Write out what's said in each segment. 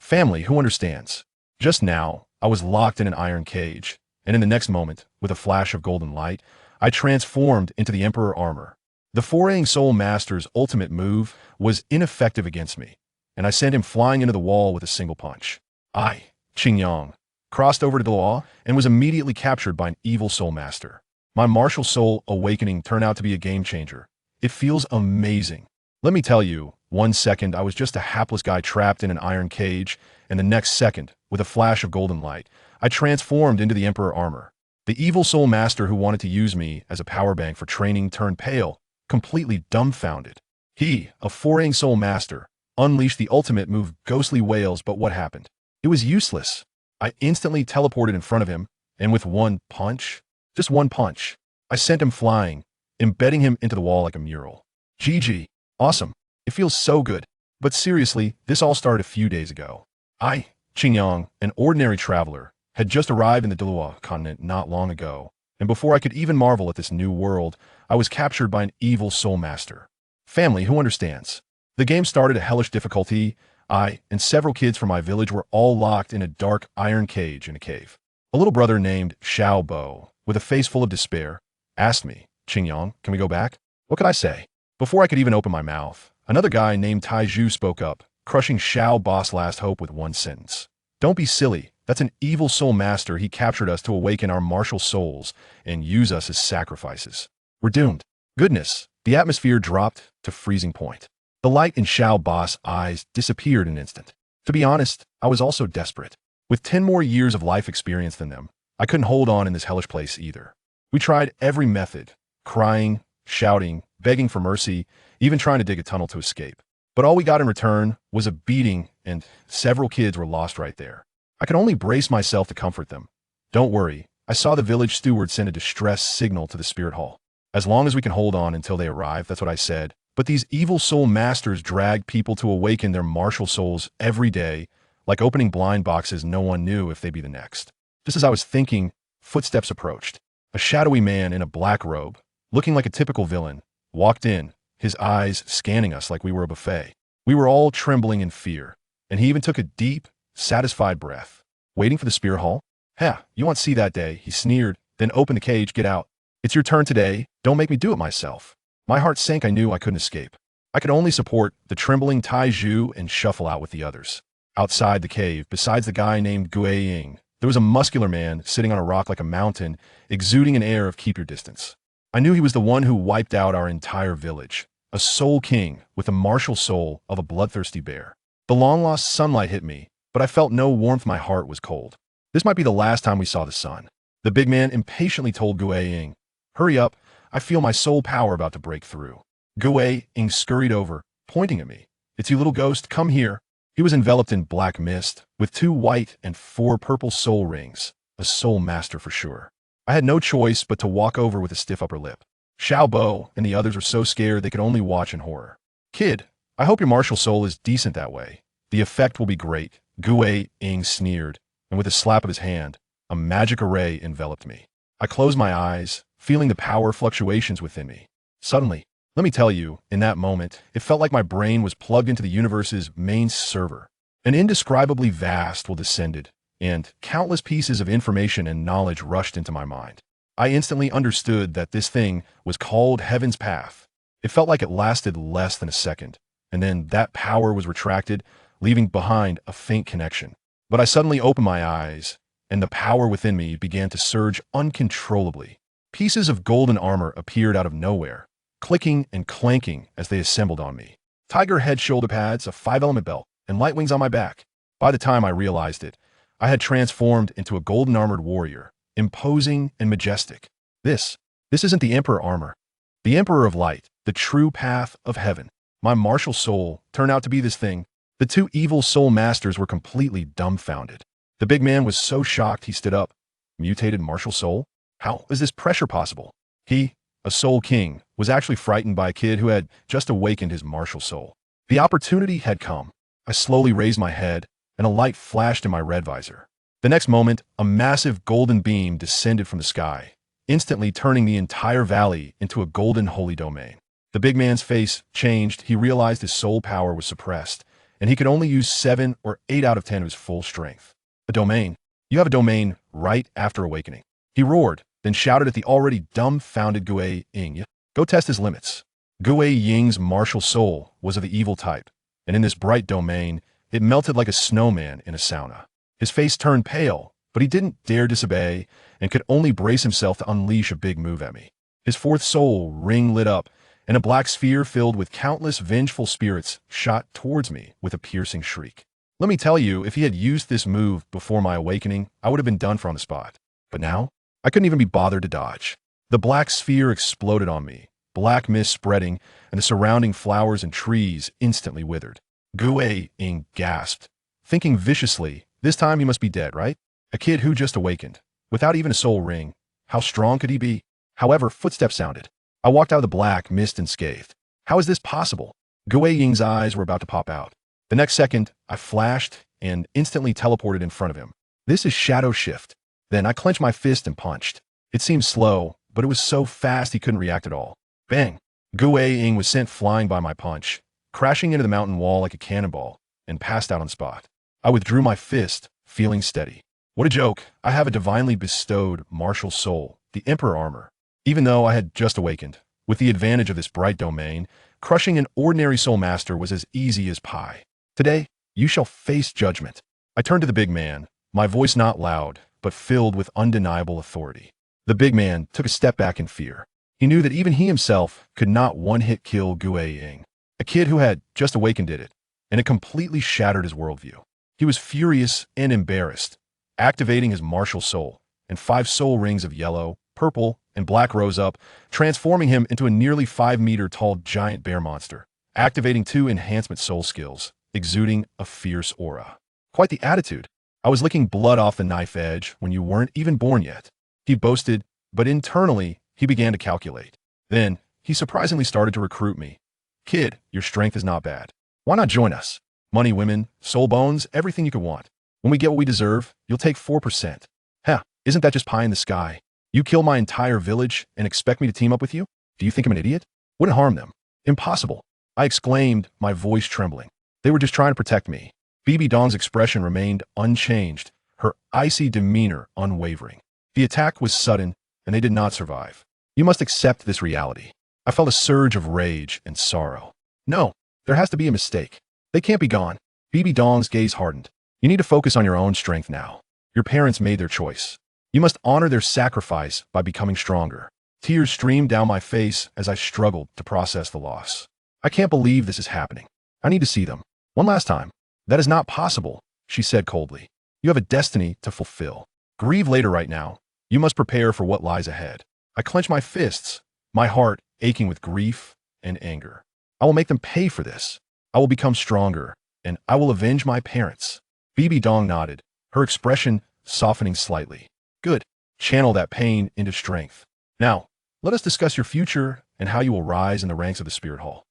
Family who understands. Just now, I was locked in an iron cage, and in the next moment, with a flash of golden light, I transformed into the Emperor armor. The Foraying Soul Master's ultimate move was ineffective against me, and I sent him flying into the wall with a single punch. I, Qingyang, crossed over to Douluo and was immediately captured by an evil soul master. My martial soul awakening turned out to be a game changer. It feels amazing. Let me tell you, 1 second I was just a hapless guy trapped in an iron cage, and the next second, with a flash of golden light, I transformed into the Emperor armor. The evil soul master who wanted to use me as a power bank for training turned pale, completely dumbfounded. He, a Foraying Soul Master, unleashed the ultimate move Ghostly Wails, but what happened? It was useless. I instantly teleported in front of him, and with one punch, just one punch, I sent him flying, embedding him into the wall like a mural. GG. Awesome. It feels so good. But seriously, this all started a few days ago. I, Qingyang, an ordinary traveler, had just arrived in the Dalu continent not long ago, and before I could even marvel at this new world, I was captured by an evil soul master. Family who understands. The game started at hellish difficulty. I and several kids from my village were all locked in a dark iron cage in a cave. A little brother named Xiao Bo, with a face full of despair, asked me, "Qingyang, can we go back?" What could I say? Before I could even open my mouth, another guy named Taiju spoke up, crushing Xiao Bo's last hope with one sentence. "Don't be silly. That's an evil soul master. He captured us to awaken our martial souls and use us as sacrifices. We're doomed." Goodness, the atmosphere dropped to freezing point. The light in Xiao Bo's eyes disappeared in an instant. To be honest, I was also desperate. With 10 more years of life experience than them, I couldn't hold on in this hellish place either. We tried every method, crying, shouting, begging for mercy, even trying to dig a tunnel to escape. But all we got in return was a beating, and several kids were lost right there. I could only brace myself to comfort them. "Don't worry," I saw the village steward send a distress signal to the spirit hall. "As long as we can hold on until they arrive," that's what I said. But these evil soul masters dragged people to awaken their martial souls every day, like opening blind boxes. No one knew if they'd be the next. Just as I was thinking, footsteps approached. A shadowy man in a black robe, looking like a typical villain, walked in, his eyes scanning us like we were a buffet. We were all trembling in fear, and he even took a deep, satisfied breath. "Waiting for the spirit hall? Ha, you won't see that day," he sneered, "then open the cage, get out. It's your turn today, don't make me do it myself." My heart sank. I knew I couldn't escape. I could only support the trembling Taiju and shuffle out with the others. Outside the cave, besides the guy named Guiying, there was a muscular man sitting on a rock like a mountain, exuding an air of keep your distance. I knew he was the one who wiped out our entire village, a soul king with the martial soul of a bloodthirsty bear. The long-lost sunlight hit me, but I felt no warmth. My heart was cold. This might be the last time we saw the sun. The big man impatiently told Guiying, "Hurry up, I feel my soul power about to break through." Guiying scurried over, pointing at me. "It's you, little ghost, come here." He was enveloped in black mist, with 2 white and 4 purple soul rings, a soul master for sure. I had no choice but to walk over with a stiff upper lip. Xiao Bo and the others were so scared they could only watch in horror. "Kid, I hope your martial soul is decent that way. The effect will be great," Guiying sneered, and with a slap of his hand, a magic array enveloped me. I closed my eyes, feeling the power fluctuations within me. Suddenly, let me tell you, in that moment, it felt like my brain was plugged into the universe's main server. An indescribably vast will descended, and countless pieces of information and knowledge rushed into my mind. I instantly understood that this thing was called Heaven's Path. It felt like it lasted less than a second, and then that power was retracted, leaving behind a faint connection. But I suddenly opened my eyes, and the power within me began to surge uncontrollably. Pieces of golden armor appeared out of nowhere, clicking and clanking as they assembled on me. Tiger head shoulder pads, a 5-element belt, and light wings on my back. By the time I realized it, I had transformed into a golden armored warrior, imposing and majestic. This isn't the Emperor armor. The Emperor of Light, the true path of heaven. My martial soul turned out to be this thing. The 2 evil soul masters were completely dumbfounded. The big man was so shocked he stood up. Mutated martial soul? How is this pressure possible? He, a soul king, was actually frightened by a kid who had just awakened his martial soul. The opportunity had come. I slowly raised my head, and a light flashed in my red visor. The next moment, a massive golden beam descended from the sky, instantly turning the entire valley into a golden holy domain. The big man's face changed. He realized his soul power was suppressed, and he could only use 7 or 8 out of 10 of his full strength. A domain. You have a domain right after awakening. He roared, then shouted at the already dumbfounded Gue Ying. Go test his limits. Gue Ying's martial soul was of the evil type, and in this bright domain, it melted like a snowman in a sauna. His face turned pale, but he didn't dare disobey and could only brace himself to unleash a big move at me. His fourth soul ring lit up, and a black sphere filled with countless vengeful spirits shot towards me with a piercing shriek. Let me tell you, if he had used this move before my awakening, I would have been done for on the spot. But now, I couldn't even be bothered to dodge. The black sphere exploded on me, black mist spreading, and the surrounding flowers and trees instantly withered. Gue Ying gasped, thinking viciously, this time he must be dead, right? A kid who just awakened, without even a soul ring. How strong could he be? However, footsteps sounded. I walked out of the black mist and scathed. How is this possible? Gue Ying's eyes were about to pop out. The next second, I flashed and instantly teleported in front of him. This is shadow shift. Then I clenched my fist and punched. It seemed slow, but it was so fast he couldn't react at all. Bang! Gue Ying was sent flying by my punch, crashing into the mountain wall like a cannonball, and passed out on the spot. I withdrew my fist, feeling steady. What a joke! I have a divinely bestowed martial soul, the Emperor armor. Even though I had just awakened, with the advantage of this bright domain, crushing an ordinary soul master was as easy as pie. Today, you shall face judgment. I turned to the big man, my voice not loud, but filled with undeniable authority. The big man took a step back in fear. He knew that even he himself could not one-hit kill Gue Ying. A kid who had just awakened did it, and it completely shattered his worldview. He was furious and embarrassed, activating his martial soul, and 5 soul rings of yellow, purple, and black rose up, transforming him into a nearly 5-meter-tall giant bear monster, activating 2 enhancement soul skills, exuding a fierce aura. Quite the attitude. I was licking blood off the knife edge when you weren't even born yet. He boasted, but internally, he began to calculate. Then, he surprisingly started to recruit me. Kid, your strength is not bad. Why not join us? Money, women, soul bones, everything you could want. When we get what we deserve, you'll take 4%. Heh, isn't that just pie in the sky? You kill my entire village and expect me to team up with you? Do you think I'm an idiot? Wouldn't harm them. Impossible. I exclaimed, my voice trembling. They were just trying to protect me. Bibi Dong's expression remained unchanged, her icy demeanor unwavering. The attack was sudden, and they did not survive. You must accept this reality. I felt a surge of rage and sorrow. No, there has to be a mistake. They can't be gone. Bibi Dong's gaze hardened. You need to focus on your own strength now. Your parents made their choice. You must honor their sacrifice by becoming stronger. Tears streamed down my face as I struggled to process the loss. I can't believe this is happening. I need to see them. One last time. That is not possible, she said coldly. You have a destiny to fulfill. Grieve later right now. You must prepare for what lies ahead. I clenched my fists, my heart aching with grief and anger. I will make them pay for this. I will become stronger, and I will avenge my parents. Bibi Dong nodded, her expression softening slightly. Good. Channel that pain into strength. Now, let us discuss your future and how you will rise in the ranks of the Spirit Hall.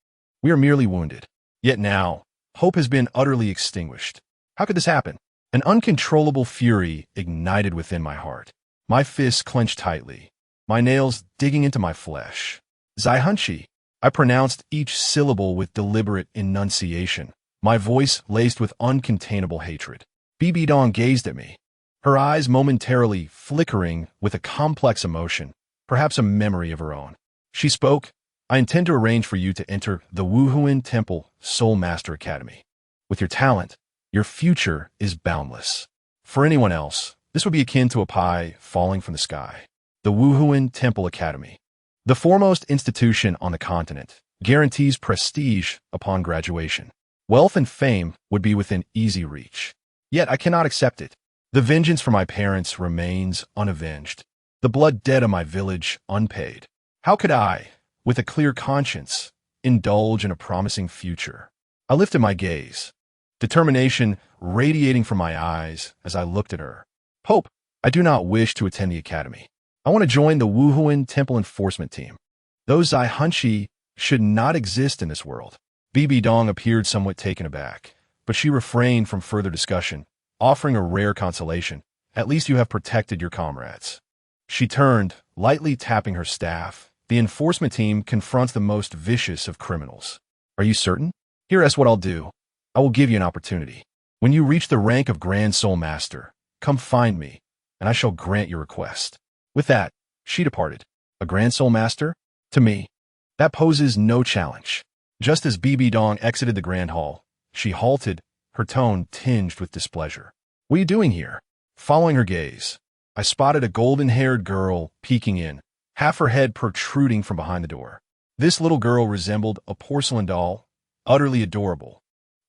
We are merely wounded. Yet now, hope has been utterly extinguished. How could this happen? An uncontrollable fury ignited within my heart. My fists clenched tightly, my nails digging into my flesh. Zaihanshi, I pronounced each syllable with deliberate enunciation, my voice laced with uncontainable hatred. Bibi Dong gazed at me, her eyes momentarily flickering with a complex emotion, perhaps a memory of her own. She spoke, I intend to arrange for you to enter the Wuhuan Temple Soul Master Academy. With your talent, your future is boundless. For anyone else, this would be akin to a pie falling from the sky. The Wuhuan Temple Academy, the foremost institution on the continent, guarantees prestige upon graduation. Wealth and fame would be within easy reach. Yet I cannot accept it. The vengeance for my parents remains unavenged. The blood debt of my village unpaid. How could I, with a clear conscience, indulge in a promising future? I lifted my gaze, determination radiating from my eyes as I looked at her. Hope, I do not wish to attend the academy. I want to join the Wuhuan Temple Enforcement Team. Those Zaihanshi should not exist in this world. Bibi Dong appeared somewhat taken aback, but she refrained from further discussion, offering a rare consolation. At least you have protected your comrades. She turned, lightly tapping her staff. The enforcement team confronts the most vicious of criminals. Are you certain? Here is what I'll do. I will give you an opportunity. When you reach the rank of Grand Soul Master, come find me, and I shall grant your request." With that, she departed. A Grand Soul Master? To me, that poses no challenge. Just as BB Dong exited the Grand Hall, she halted, her tone tinged with displeasure. "What are you doing here?" Following her gaze, I spotted a golden-haired girl peeking in, half her head protruding from behind the door. This little girl resembled a porcelain doll, utterly adorable.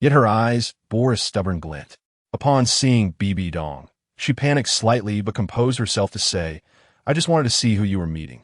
Yet her eyes bore a stubborn glint. Upon seeing BB Dong, she panicked slightly but composed herself to say, "I just wanted to see who you were meeting."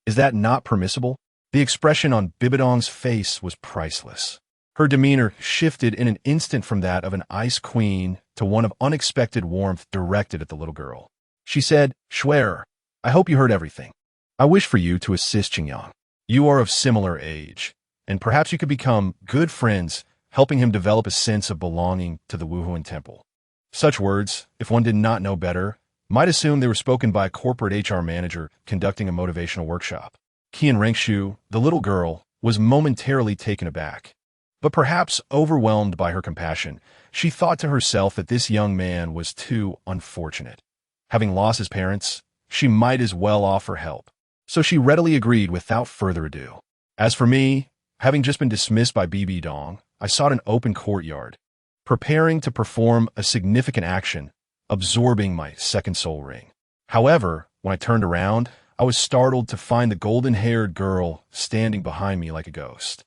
Is that not permissible? The expression on Bibidong's face was priceless. Her demeanor shifted in an instant from that of an ice queen to one of unexpected warmth directed at the little girl. She said, "Schwerer, I hope you heard everything. I wish for you to assist Qingyang. You are of similar age, and perhaps you could become good friends, helping him develop a sense of belonging to the Wuhuan Temple." Such words, if one did not know better, might assume they were spoken by a corporate HR manager conducting a motivational workshop. Qian Rengshu, the little girl, was momentarily taken aback. But perhaps overwhelmed by her compassion, she thought to herself that this young man was too unfortunate. Having lost his parents, she might as well offer help. So she readily agreed without further ado. As for me, having just been dismissed by BB Dong, I sought an open courtyard, preparing to perform a significant action, absorbing my second soul ring. However, when I turned around, I was startled to find the golden-haired girl standing behind me like a ghost.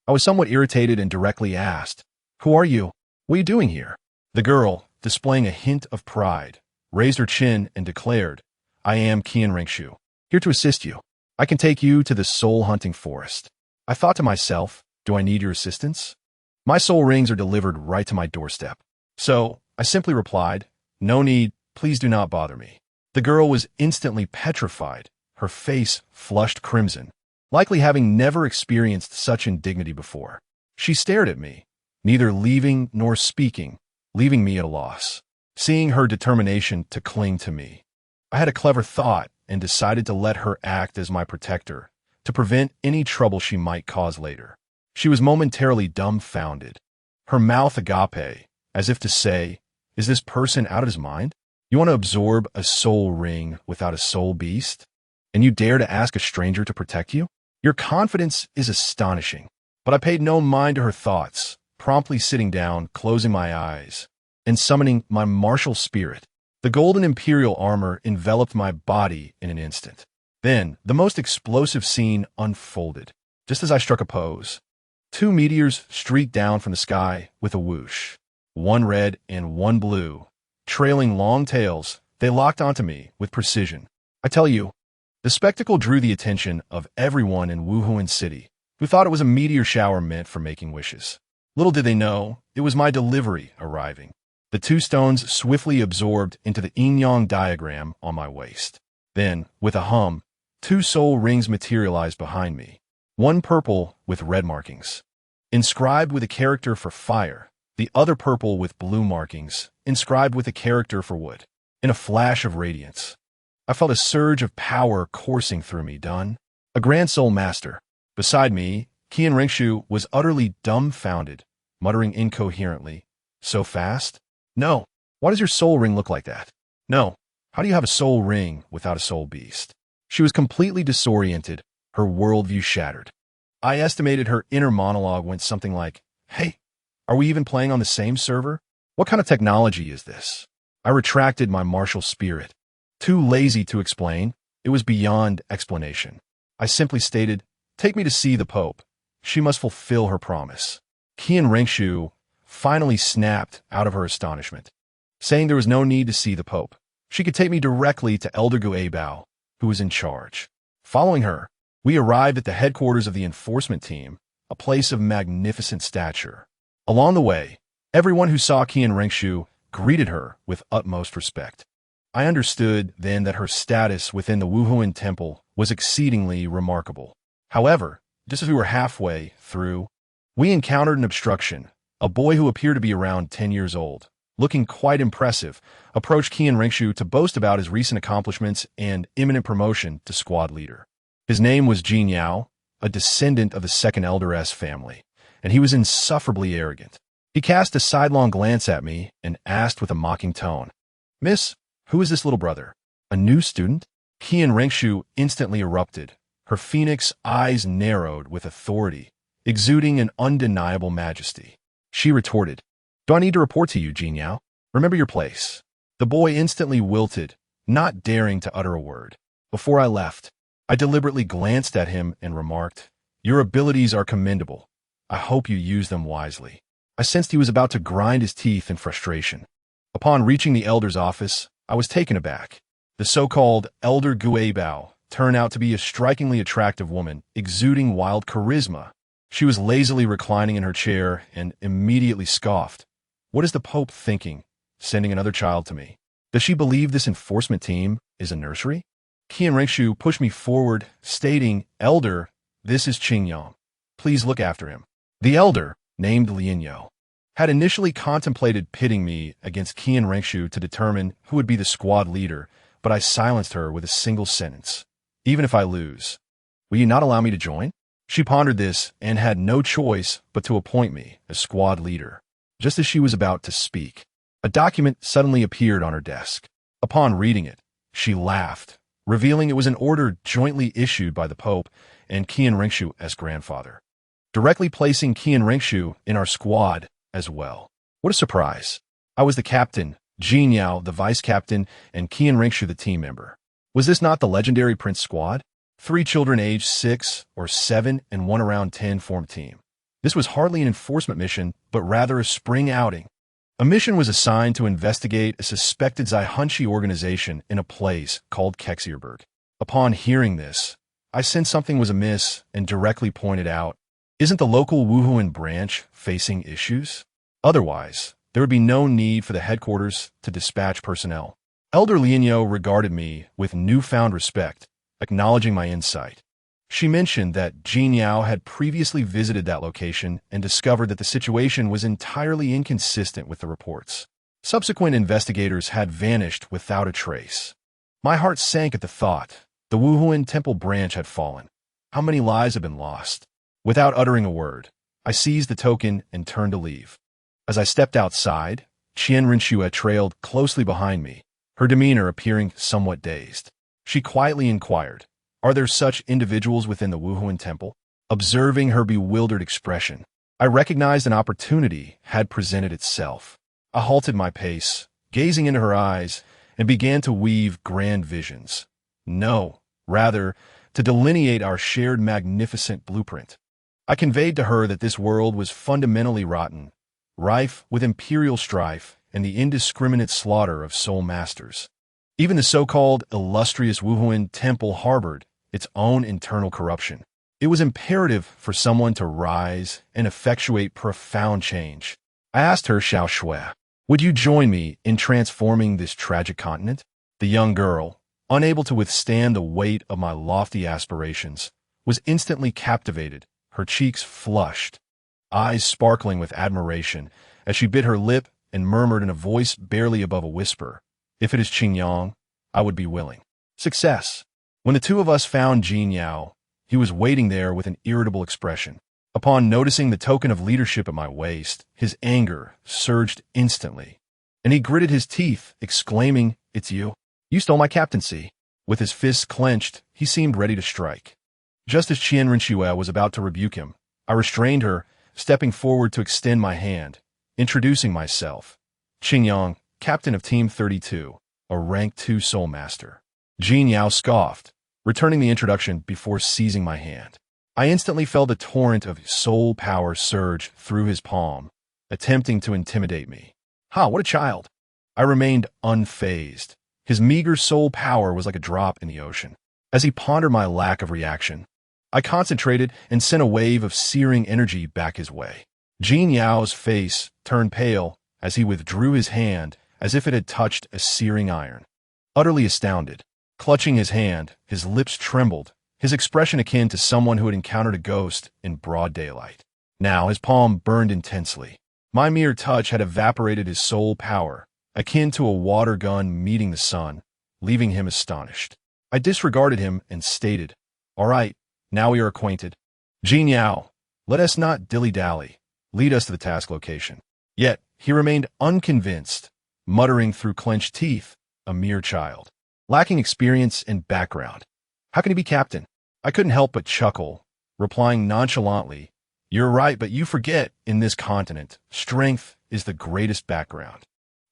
I was somewhat irritated and directly asked, "Who are you? What are you doing here?" The girl, displaying a hint of pride, raised her chin and declared, "I am Qian Rengshu, here to assist you. I can take you to the soul-hunting forest." I thought to myself, do I need your assistance? My soul rings are delivered right to my doorstep. So I simply replied, "No need, please do not bother me." The girl was instantly petrified, her face flushed crimson, likely having never experienced such indignity before. She stared at me, neither leaving nor speaking, leaving me at a loss. Seeing her determination to cling to me, I had a clever thought and decided to let her act as my protector, to prevent any trouble she might cause later. She was momentarily dumbfounded, her mouth agape, as if to say, "Is this person out of his mind? You want to absorb a soul ring without a soul beast? And you dare to ask a stranger to protect you? Your confidence is astonishing." But I paid no mind to her thoughts, promptly sitting down, closing my eyes, and summoning my martial spirit. The golden imperial armor enveloped my body in an instant. Then, the most explosive scene unfolded. Just as I struck a pose, two meteors streaked down from the sky with a whoosh. One red and one blue. Trailing long tails, they locked onto me with precision. I tell you, the spectacle drew the attention of everyone in Wuhuan City, who thought it was a meteor shower meant for making wishes. Little did they know, it was my delivery arriving. The two stones swiftly absorbed into the yin-yang diagram on my waist. Then, with a hum, two soul rings materialized behind me, one purple with red markings, inscribed with a character for fire, the other purple with blue markings, inscribed with a character for wood. In a flash of radiance, I felt a surge of power coursing through me. Done. A Grand Soul Master. Beside me, Qian Rengshu was utterly dumbfounded, muttering incoherently, "So fast? No. Why does your soul ring look like that? No. How do you have a soul ring without a soul beast?" She was completely disoriented, her worldview shattered. I estimated her inner monologue went something like, "Hey, are we even playing on the same server? What kind of technology is this?" I retracted my martial spirit. Too lazy to explain, it was beyond explanation. I simply stated, "Take me to see the Pope. She must fulfill her promise." Qian Rengshu finally snapped out of her astonishment, saying there was no need to see the Pope. She could take me directly to Elder Guebao, who was in charge. Following her, we arrived at the headquarters of the enforcement team, a place of magnificent stature. Along the way, everyone who saw Qian Rengshu greeted her with utmost respect. I understood then that her status within the Wuhuan Temple was exceedingly remarkable. However, just as we were halfway through, we encountered an obstruction. A boy who appeared to be around 10 years old, looking quite impressive, approached Qian Rengshu to boast about his recent accomplishments and imminent promotion to squad leader. His name was Jin Yao, a descendant of the second Elder S family, and he was insufferably arrogant. He cast a sidelong glance at me and asked with a mocking tone, "Miss, who is this little brother? A new student?" Qian Rengshu instantly erupted. Her phoenix eyes narrowed with authority, exuding an undeniable majesty. She retorted, "Do I need to report to you, Jin Yao? Remember your place." The boy instantly wilted, not daring to utter a word. Before I left, I deliberately glanced at him and remarked, "Your abilities are commendable. I hope you use them wisely." I sensed he was about to grind his teeth in frustration. Upon reaching the elder's office, I was taken aback. The so-called Elder Guibao turned out to be a strikingly attractive woman, exuding wild charisma. She was lazily reclining in her chair and immediately scoffed. "What is the Pope thinking, sending another child to me? Does she believe this enforcement team is a nursery?" Qian Rengshu pushed me forward, stating, "Elder, this is Qingyang. Please look after him." The elder, named Lianyo, had initially contemplated pitting me against Qian Rengshu to determine who would be the squad leader, but I silenced her with a single sentence. "Even if I lose, will you not allow me to join?" She pondered this and had no choice but to appoint me as squad leader. Just as she was about to speak, a document suddenly appeared on her desk. Upon reading it, she laughed, revealing it was an order jointly issued by the Pope and Qian Rengshu as grandfather, directly placing Qian Rengshu in our squad as well. What a surprise. I was the captain, Jin Yao the vice-captain, and Qian Rengshu the team member. Was this not the legendary Prince squad? 3 children aged 6 or 7 and 1 around 10 formed team. This was hardly an enforcement mission, but rather a spring outing. A mission was assigned to investigate a suspected Zaihunchi organization in a place called Kexierberg. Upon hearing this, I sensed something was amiss and directly pointed out, "Isn't the local Wuhuan branch facing issues? Otherwise, there would be no need for the headquarters to dispatch personnel." Elder Lianyo regarded me with newfound respect, acknowledging my insight. She mentioned that Jin Yao had previously visited that location and discovered that the situation was entirely inconsistent with the reports. Subsequent investigators had vanished without a trace. My heart sank at the thought. The Wuhuan Temple branch had fallen. How many lives had been lost? Without uttering a word, I seized the token and turned to leave. As I stepped outside, Qian Renshue trailed closely behind me, her demeanor appearing somewhat dazed. She quietly inquired, "Are there such individuals within the Wuhuan Temple?" Observing her bewildered expression, I recognized an opportunity had presented itself. I halted my pace, gazing into her eyes, and began to weave grand visions. No, rather, to delineate our shared magnificent blueprint. I conveyed to her that this world was fundamentally rotten, rife with imperial strife and the indiscriminate slaughter of soul masters. Even the so-called illustrious Wuhuan Temple harbored its own internal corruption. It was imperative for someone to rise and effectuate profound change. I asked her, "Xiao Shui, would you join me in transforming this tragic continent?" The young girl, unable to withstand the weight of my lofty aspirations, was instantly captivated, her cheeks flushed, eyes sparkling with admiration, as she bit her lip and murmured in a voice barely above a whisper, "If it is Qingyang, I would be willing." Success. When the two of us found Jin Yao, he was waiting there with an irritable expression. Upon noticing the token of leadership at my waist, his anger surged instantly, and he gritted his teeth, exclaiming, "It's you. You stole my captaincy." With his fists clenched, he seemed ready to strike. Just as Qian Renshue was about to rebuke him, I restrained her, stepping forward to extend my hand, introducing myself. "Qingyang, captain of Team 32, a rank 2 soul master." Jin Yao scoffed, returning the introduction before seizing my hand. I instantly felt a torrent of soul power surge through his palm, attempting to intimidate me. "Ha, what a child!" I remained unfazed. His meager soul power was like a drop in the ocean. As he pondered my lack of reaction, I concentrated and sent a wave of searing energy back his way. Jin Yao's face turned pale as he withdrew his hand as if it had touched a searing iron. Utterly astounded, clutching his hand, his lips trembled, his expression akin to someone who had encountered a ghost in broad daylight. Now his palm burned intensely. My mere touch had evaporated his soul power, akin to a water gun meeting the sun, leaving him astonished. I disregarded him and stated, "All right, now we are acquainted. Jin Yao, let us not dilly-dally. Lead us to the task location." Yet he remained unconvinced, muttering through clenched teeth, a mere child, lacking experience and background. How can he be captain? I couldn't help but chuckle, replying nonchalantly, "You're right, but you forget, in this continent, strength is the greatest background.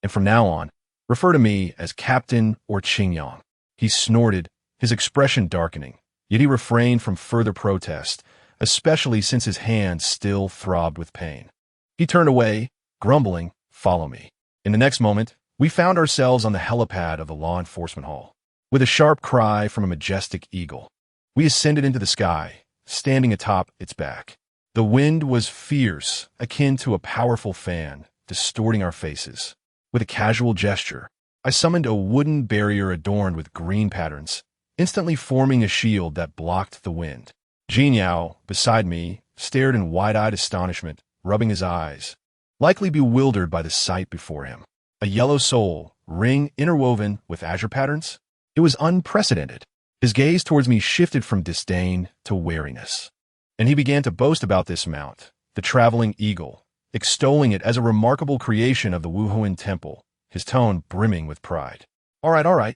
And from now on, refer to me as Captain or Qingyang." He snorted, his expression darkening, yet he refrained from further protest, especially since his hands still throbbed with pain. He turned away, grumbling, "Follow me." In the next moment, we found ourselves on the helipad of the law enforcement hall. With a sharp cry from a majestic eagle, we ascended into the sky, standing atop its back. The wind was fierce, akin to a powerful fan, distorting our faces. With a casual gesture, I summoned a wooden barrier adorned with green patterns, instantly forming a shield that blocked the wind. Jin Yao, beside me, stared in wide-eyed astonishment, rubbing his eyes, likely bewildered by the sight before him. A yellow soul ring interwoven with azure patterns? It was unprecedented. His gaze towards me shifted from disdain to wariness, and he began to boast about this mount, the traveling eagle, extolling it as a remarkable creation of the Wuhuan temple, his tone brimming with pride. All right.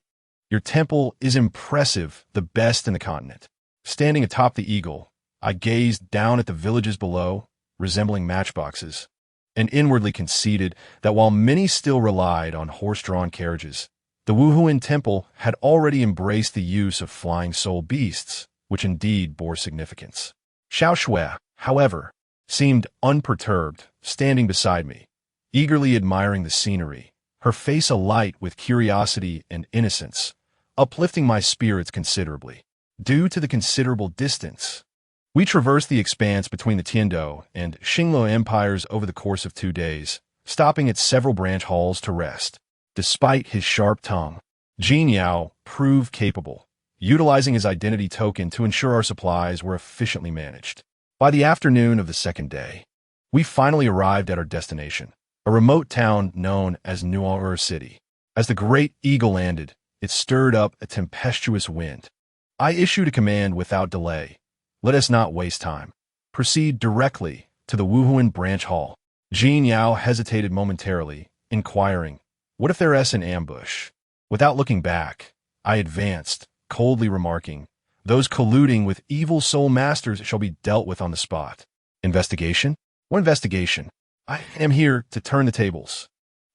Your temple is impressive, the best in the continent." Standing atop the eagle, I gazed down at the villages below, resembling matchboxes, and inwardly conceded that while many still relied on horse-drawn carriages, the Wuhuan temple had already embraced the use of flying soul beasts, which indeed bore significance. Xiao Shui, however, seemed unperturbed, standing beside me, eagerly admiring the scenery, her face alight with curiosity and innocence, uplifting my spirits considerably. Due to the considerable distance, we traversed the expanse between the Tiandou and Xingluo empires over the course of 2 days, stopping at several branch halls to rest. Despite his sharp tongue, Jin Yao proved capable, utilizing his identity token to ensure our supplies were efficiently managed. By the afternoon of the second day, we finally arrived at our destination, a remote town known as Dalu City. As the great eagle landed, it stirred up a tempestuous wind. I issued a command without delay. "Let us not waste time. Proceed directly to the Wuhuan branch hall." Jin Yao hesitated momentarily, inquiring, "What if there is an ambush?" Without looking back, I advanced, coldly remarking, "Those colluding with evil soul masters shall be dealt with on the spot." Investigation? What investigation? I am here to turn the tables.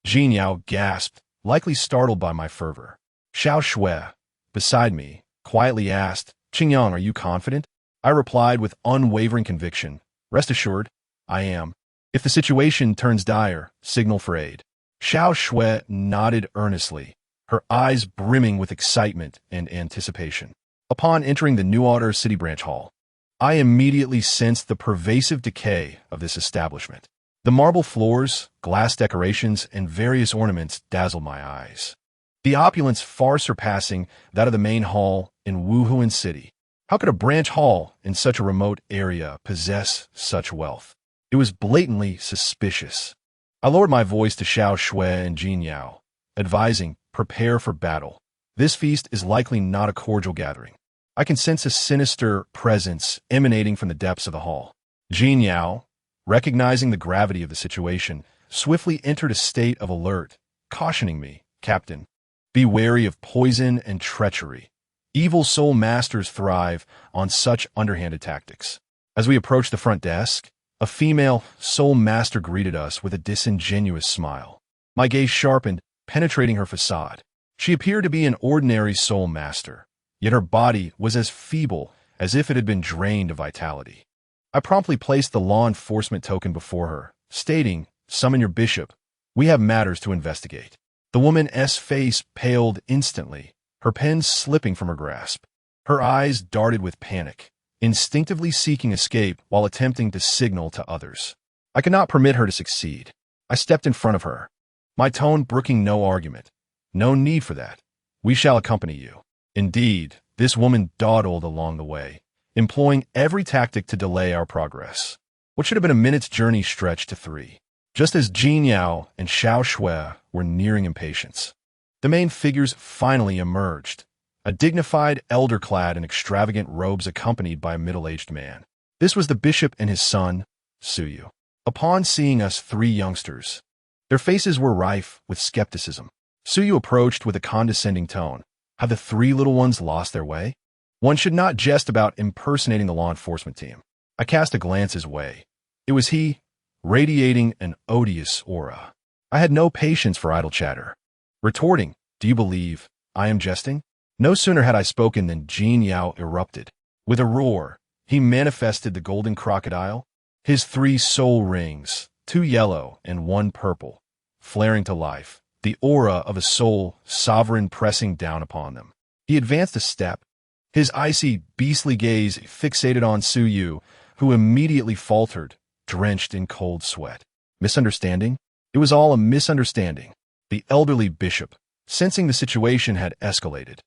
Jin Yao gasped, likely startled by my fervor. Xiao Shui, beside me, quietly asked, "Qingyang, are you confident?" I replied with unwavering conviction, "Rest assured, I am. If the situation turns dire, signal for aid." Xiao Shui nodded earnestly, her eyes brimming with excitement and anticipation. Upon entering the Dalu City branch hall, I immediately sensed the pervasive decay of this establishment. The marble floors, glass decorations, and various ornaments dazzled my eyes, the opulence far surpassing that of the main hall in Wuhuan City. How could a branch hall in such a remote area possess such wealth? It was blatantly suspicious. I lowered my voice to Xiao Shui and Jin Yao, advising, "Prepare for battle. This feast is likely not a cordial gathering." I can sense a sinister presence emanating from the depths of the hall. Jin Yao, recognizing the gravity of the situation, swiftly entered a state of alert, cautioning me, "Captain, be wary of poison and treachery. Evil soul masters thrive on such underhanded tactics." As we approached the front desk, a female soul master greeted us with a disingenuous smile. My gaze sharpened, penetrating her facade. She appeared to be an ordinary soul master, yet her body was as feeble as if it had been drained of vitality. I promptly placed the law enforcement token before her, stating, "Summon your bishop. We have matters to investigate." The woman's face paled instantly, her pen slipping from her grasp. Her eyes darted with panic, instinctively seeking escape while attempting to signal to others. I could not permit her to succeed. I stepped in front of her, my tone brooking no argument. "No need for that. We shall accompany you." Indeed, this woman dawdled along the way, employing every tactic to delay our progress. What should have been a minute's journey stretched to 3. Just as Jin Yao and Xiao Shui were nearing impatience, the main figures finally emerged, a dignified elder clad in extravagant robes accompanied by a middle-aged man. This was the bishop and his son, Suyu. Upon seeing us three youngsters, their faces were rife with skepticism. Suyu approached with a condescending tone. Have the three little ones lost their way? One should not jest about impersonating the law enforcement team. I cast a glance his way. It was he, radiating an odious aura. I had no patience for idle chatter. Retorting, do you believe I am jesting? No sooner had I spoken than Jin Yao erupted. With a roar, he manifested the golden crocodile, his 3 soul rings, 2 yellow and 1 purple, flaring to life, the aura of a soul sovereign pressing down upon them. He advanced a step, his icy, beastly gaze fixated on Suyu, who immediately faltered, drenched in cold sweat. Misunderstanding? It was all a misunderstanding. The elderly bishop, sensing the situation had escalated,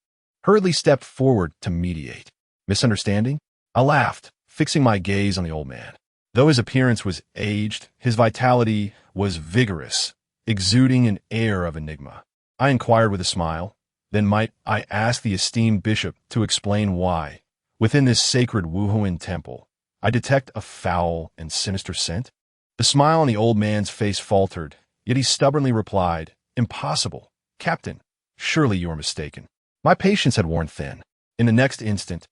hurriedly stepped forward to mediate. Misunderstanding? I laughed, fixing my gaze on the old man. Though his appearance was aged, his vitality was vigorous, exuding an air of enigma. I inquired with a smile, then might I ask the esteemed bishop to explain why, within this sacred Wuhuan temple, I detect a foul and sinister scent? The smile on the old man's face faltered, yet he stubbornly replied, Impossible, Captain. Surely you are mistaken. My patience had worn thin. In the next instant,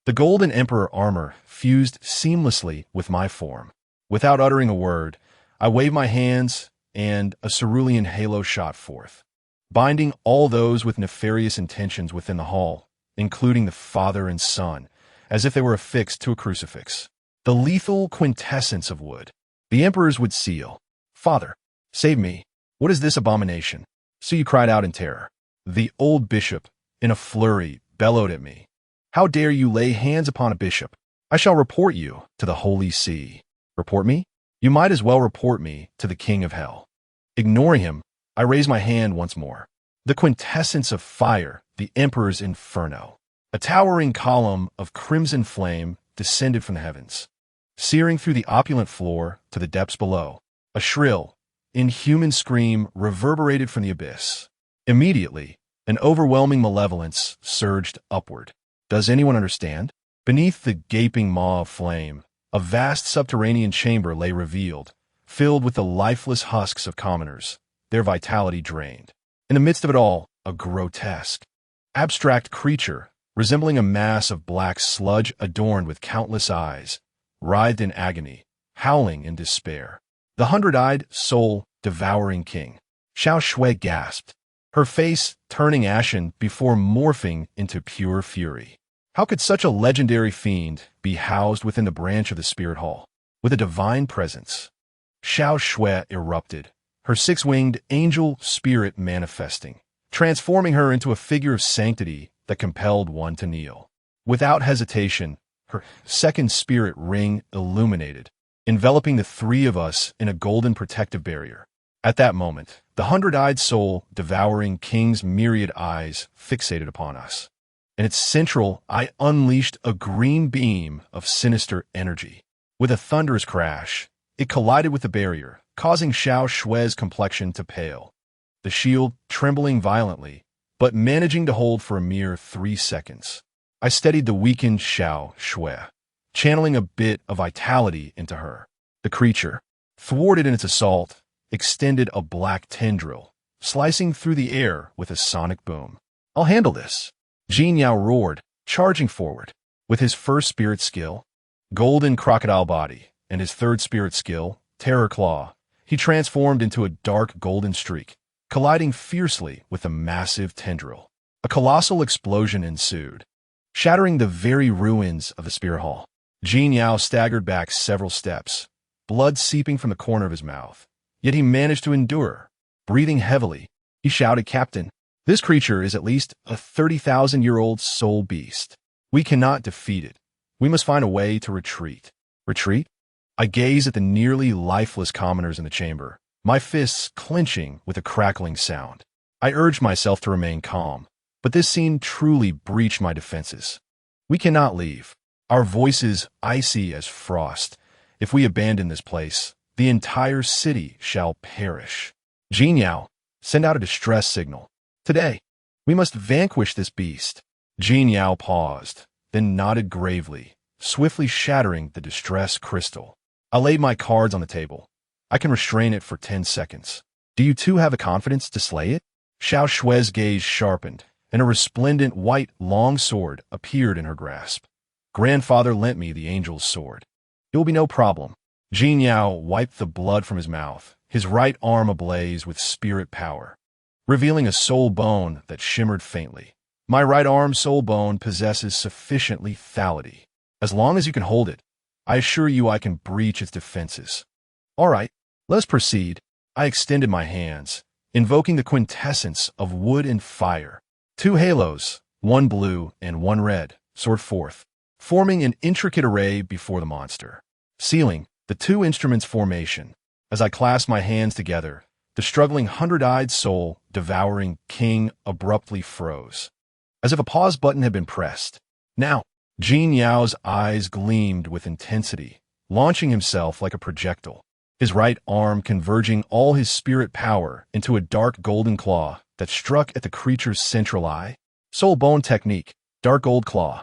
the golden emperor armor fused seamlessly with my form. Without uttering a word, I waved my hands, and a cerulean halo shot forth, binding all those with nefarious intentions within the hall, including the father and son, as if they were affixed to a crucifix. The lethal quintessence of wood. The emperors would seal. Father, save me. What is this abomination? Suyu cried out in terror. The old bishop, in a flurry, bellowed at me. How dare you lay hands upon a bishop? I shall report you to the Holy See. Report me? You might as well report me to the King of Hell. Ignoring him, I raised my hand once more. The quintessence of fire, the Emperor's inferno. A towering column of crimson flame descended from the heavens, searing through the opulent floor to the depths below. A shrill, inhuman scream reverberated from the abyss. Immediately, an overwhelming malevolence surged upward. Does anyone understand? Beneath the gaping maw of flame, a vast subterranean chamber lay revealed, filled with the lifeless husks of commoners, their vitality drained. In the midst of it all, a grotesque, abstract creature, resembling a mass of black sludge adorned with countless eyes, writhed in agony, howling in despair. The 100-eyed, soul-devouring king. Xiao Shui gasped, her face turning ashen before morphing into pure fury. How could such a legendary fiend be housed within the branch of the spirit hall, with a divine presence? Xiao Shui erupted, her 6-winged angel spirit manifesting, transforming her into a figure of sanctity that compelled one to kneel. Without hesitation, her second spirit ring illuminated, enveloping the 3 of us in a golden protective barrier. At that moment, the 100-eyed soul-devouring king's myriad eyes fixated upon us. In its central, I unleashed a green beam of sinister energy. With a thunderous crash, it collided with the barrier, causing Xiao Shui's complexion to pale, the shield trembling violently, but managing to hold for a mere 3 seconds. I steadied the weakened Xiao Shui, channeling a bit of vitality into her. The creature, thwarted in its assault, extended a black tendril, slicing through the air with a sonic boom. I'll handle this. Jin Yao roared, charging forward. With his first spirit skill, golden crocodile body, and his third spirit skill, terror claw, he transformed into a dark golden streak, colliding fiercely with a massive tendril. A colossal explosion ensued, shattering the very ruins of the spirit hall. Jin Yao staggered back several steps, blood seeping from the corner of his mouth. Yet he managed to endure. Breathing heavily, he shouted, Captain, this creature is at least a 30,000-year-old soul beast. We cannot defeat it. We must find a way to retreat. Retreat? I gazed at the nearly lifeless commoners in the chamber, my fists clenching with a crackling sound. I urged myself to remain calm, but this scene truly breached my defenses. We cannot leave, our voices icy as frost. If we abandon this place, the entire city shall perish. Jin Yao, send out a distress signal. Today, we must vanquish this beast. Jin Yao paused, then nodded gravely, swiftly shattering the distress crystal. I laid my cards on the table, I can restrain it for 10 seconds. Do you too have the confidence to slay it? Xiao Shue's gaze sharpened, and a resplendent white long sword appeared in her grasp. Grandfather lent me the angel's sword. It will be no problem. Jin Yao wiped the blood from his mouth, his right arm ablaze with spirit power, revealing a soul bone that shimmered faintly. My right arm soul bone possesses sufficient lethality. As long as you can hold it, I assure you I can breach its defenses. All right, let us proceed. I extended my hands, invoking the quintessence of wood and fire. 2 halos, 1 blue and 1 red, soared forth, forming an intricate array before the monster, sealing the 2 instruments' formation. As I clasped my hands together, the struggling 100-eyed soul devouring king abruptly froze, as if a pause button had been pressed. Now, Jin Yao's eyes gleamed with intensity, launching himself like a projectile, his right arm converging all his spirit power into a dark golden claw that struck at the creature's central eye. Soul bone technique, dark gold claw.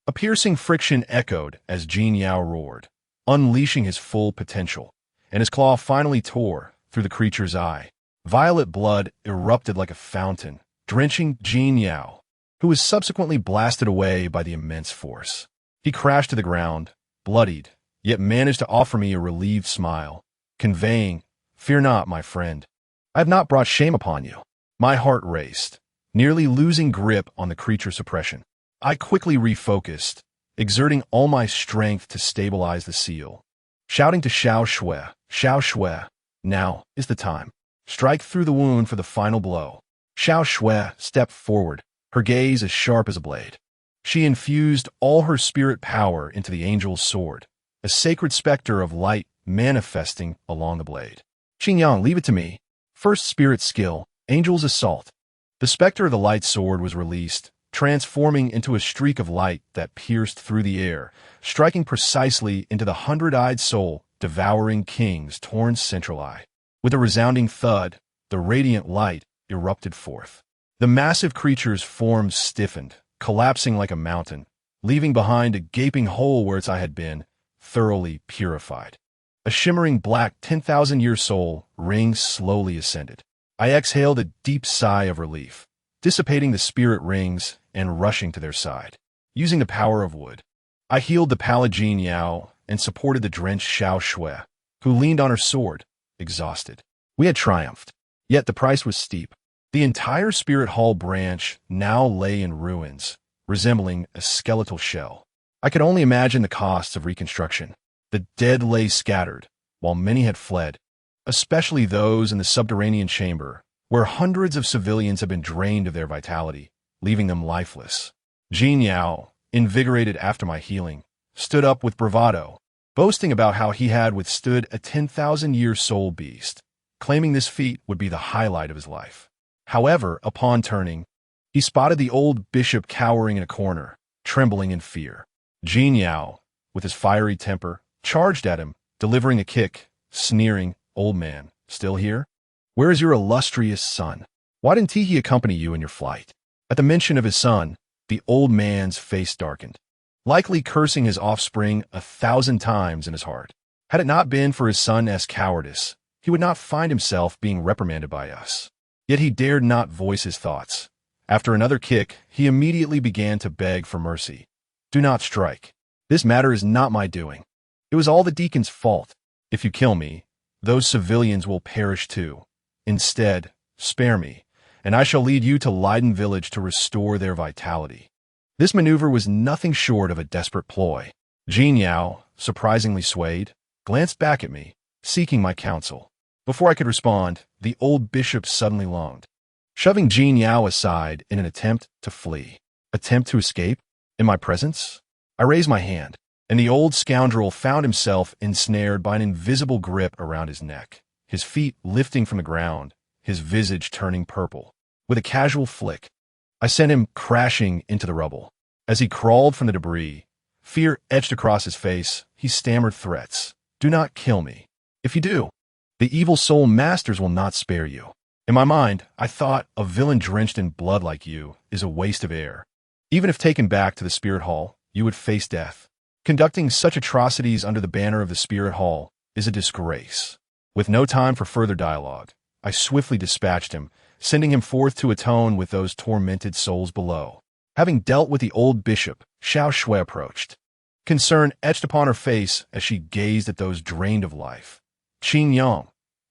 A piercing friction echoed as Jin Yao roared, unleashing his full potential, and his claw finally tore through the creature's eye. Violet blood erupted like a fountain, drenching Jin Yao, who was subsequently blasted away by the immense force. He crashed to the ground, bloodied, yet managed to offer me a relieved smile, conveying, "Fear not, my friend. I have not brought shame upon you." My heart raced, nearly losing grip on the creature's suppression. I quickly refocused, exerting all my strength to stabilize the seal, shouting to Xiao Shui, now is the time. Strike through the wound for the final blow. Xiao Shui stepped forward, her gaze as sharp as a blade. She infused all her spirit power into the angel's sword, a sacred specter of light manifesting along the blade. Xingyang, leave it to me. First spirit skill, Angel's Assault. The specter of the light sword was released, transforming into a streak of light that pierced through the air, striking precisely into the 100-eyed soul devouring king's torn central eye. With a resounding thud, the radiant light erupted forth. The massive creature's form stiffened, collapsing like a mountain, leaving behind a gaping hole where its eye had been, thoroughly purified. A shimmering black 10,000-year soul ring slowly ascended. I exhaled a deep sigh of relief, dissipating the spirit rings and rushing to their side. Using the power of wood, I healed the pallid Jin Yao and supported the drenched Xiao Shui, who leaned on her sword, exhausted. We had triumphed, yet the price was steep. The entire Spirit Hall branch now lay in ruins, resembling a skeletal shell. I could only imagine the costs of reconstruction. The dead lay scattered, while many had fled, especially those in the subterranean chamber, where hundreds of civilians had been drained of their vitality, leaving them lifeless. Jin Yao, invigorated after my healing, stood up with bravado, boasting about how he had withstood a 10,000-year soul beast, claiming this feat would be the highlight of his life. However, upon turning, he spotted the old bishop cowering in a corner, trembling in fear. Jin Yao, with his fiery temper, charged at him, delivering a kick, sneering, "Old man, still here? Where is your illustrious son? Why didn't he accompany you in your flight?" At the mention of his son, the old man's face darkened, likely cursing his offspring 1,000 times in his heart. Had it not been for his son's cowardice, he would not find himself being reprimanded by us. Yet he dared not voice his thoughts. After another kick, he immediately began to beg for mercy. "Do not strike. This matter is not my doing. It was all the deacon's fault. If you kill me, those civilians will perish too. Instead, spare me, and I shall lead you to Leiden village to restore their vitality." This maneuver was nothing short of a desperate ploy. Jin Yao, surprisingly swayed, glanced back at me, seeking my counsel. Before I could respond, the old bishop suddenly lunged, shoving Jin Yao aside in an attempt to flee. Attempt to escape? In my presence? I raised my hand, and the old scoundrel found himself ensnared by an invisible grip around his neck, his feet lifting from the ground, his visage turning purple. With a casual flick, I sent him crashing into the rubble. As he crawled from the debris, fear etched across his face, he stammered threats. "Do not kill me. If you do, the evil soul masters will not spare you." In my mind, I thought a villain drenched in blood like you is a waste of air. Even if taken back to the Spirit Hall, you would face death. Conducting such atrocities under the banner of the Spirit Hall is a disgrace. With no time for further dialogue, I swiftly dispatched him, sending him forth to atone with those tormented souls below. Having dealt with the old bishop, Xiao Shui approached. Concern etched upon her face as she gazed at those drained of life. Qin Yang,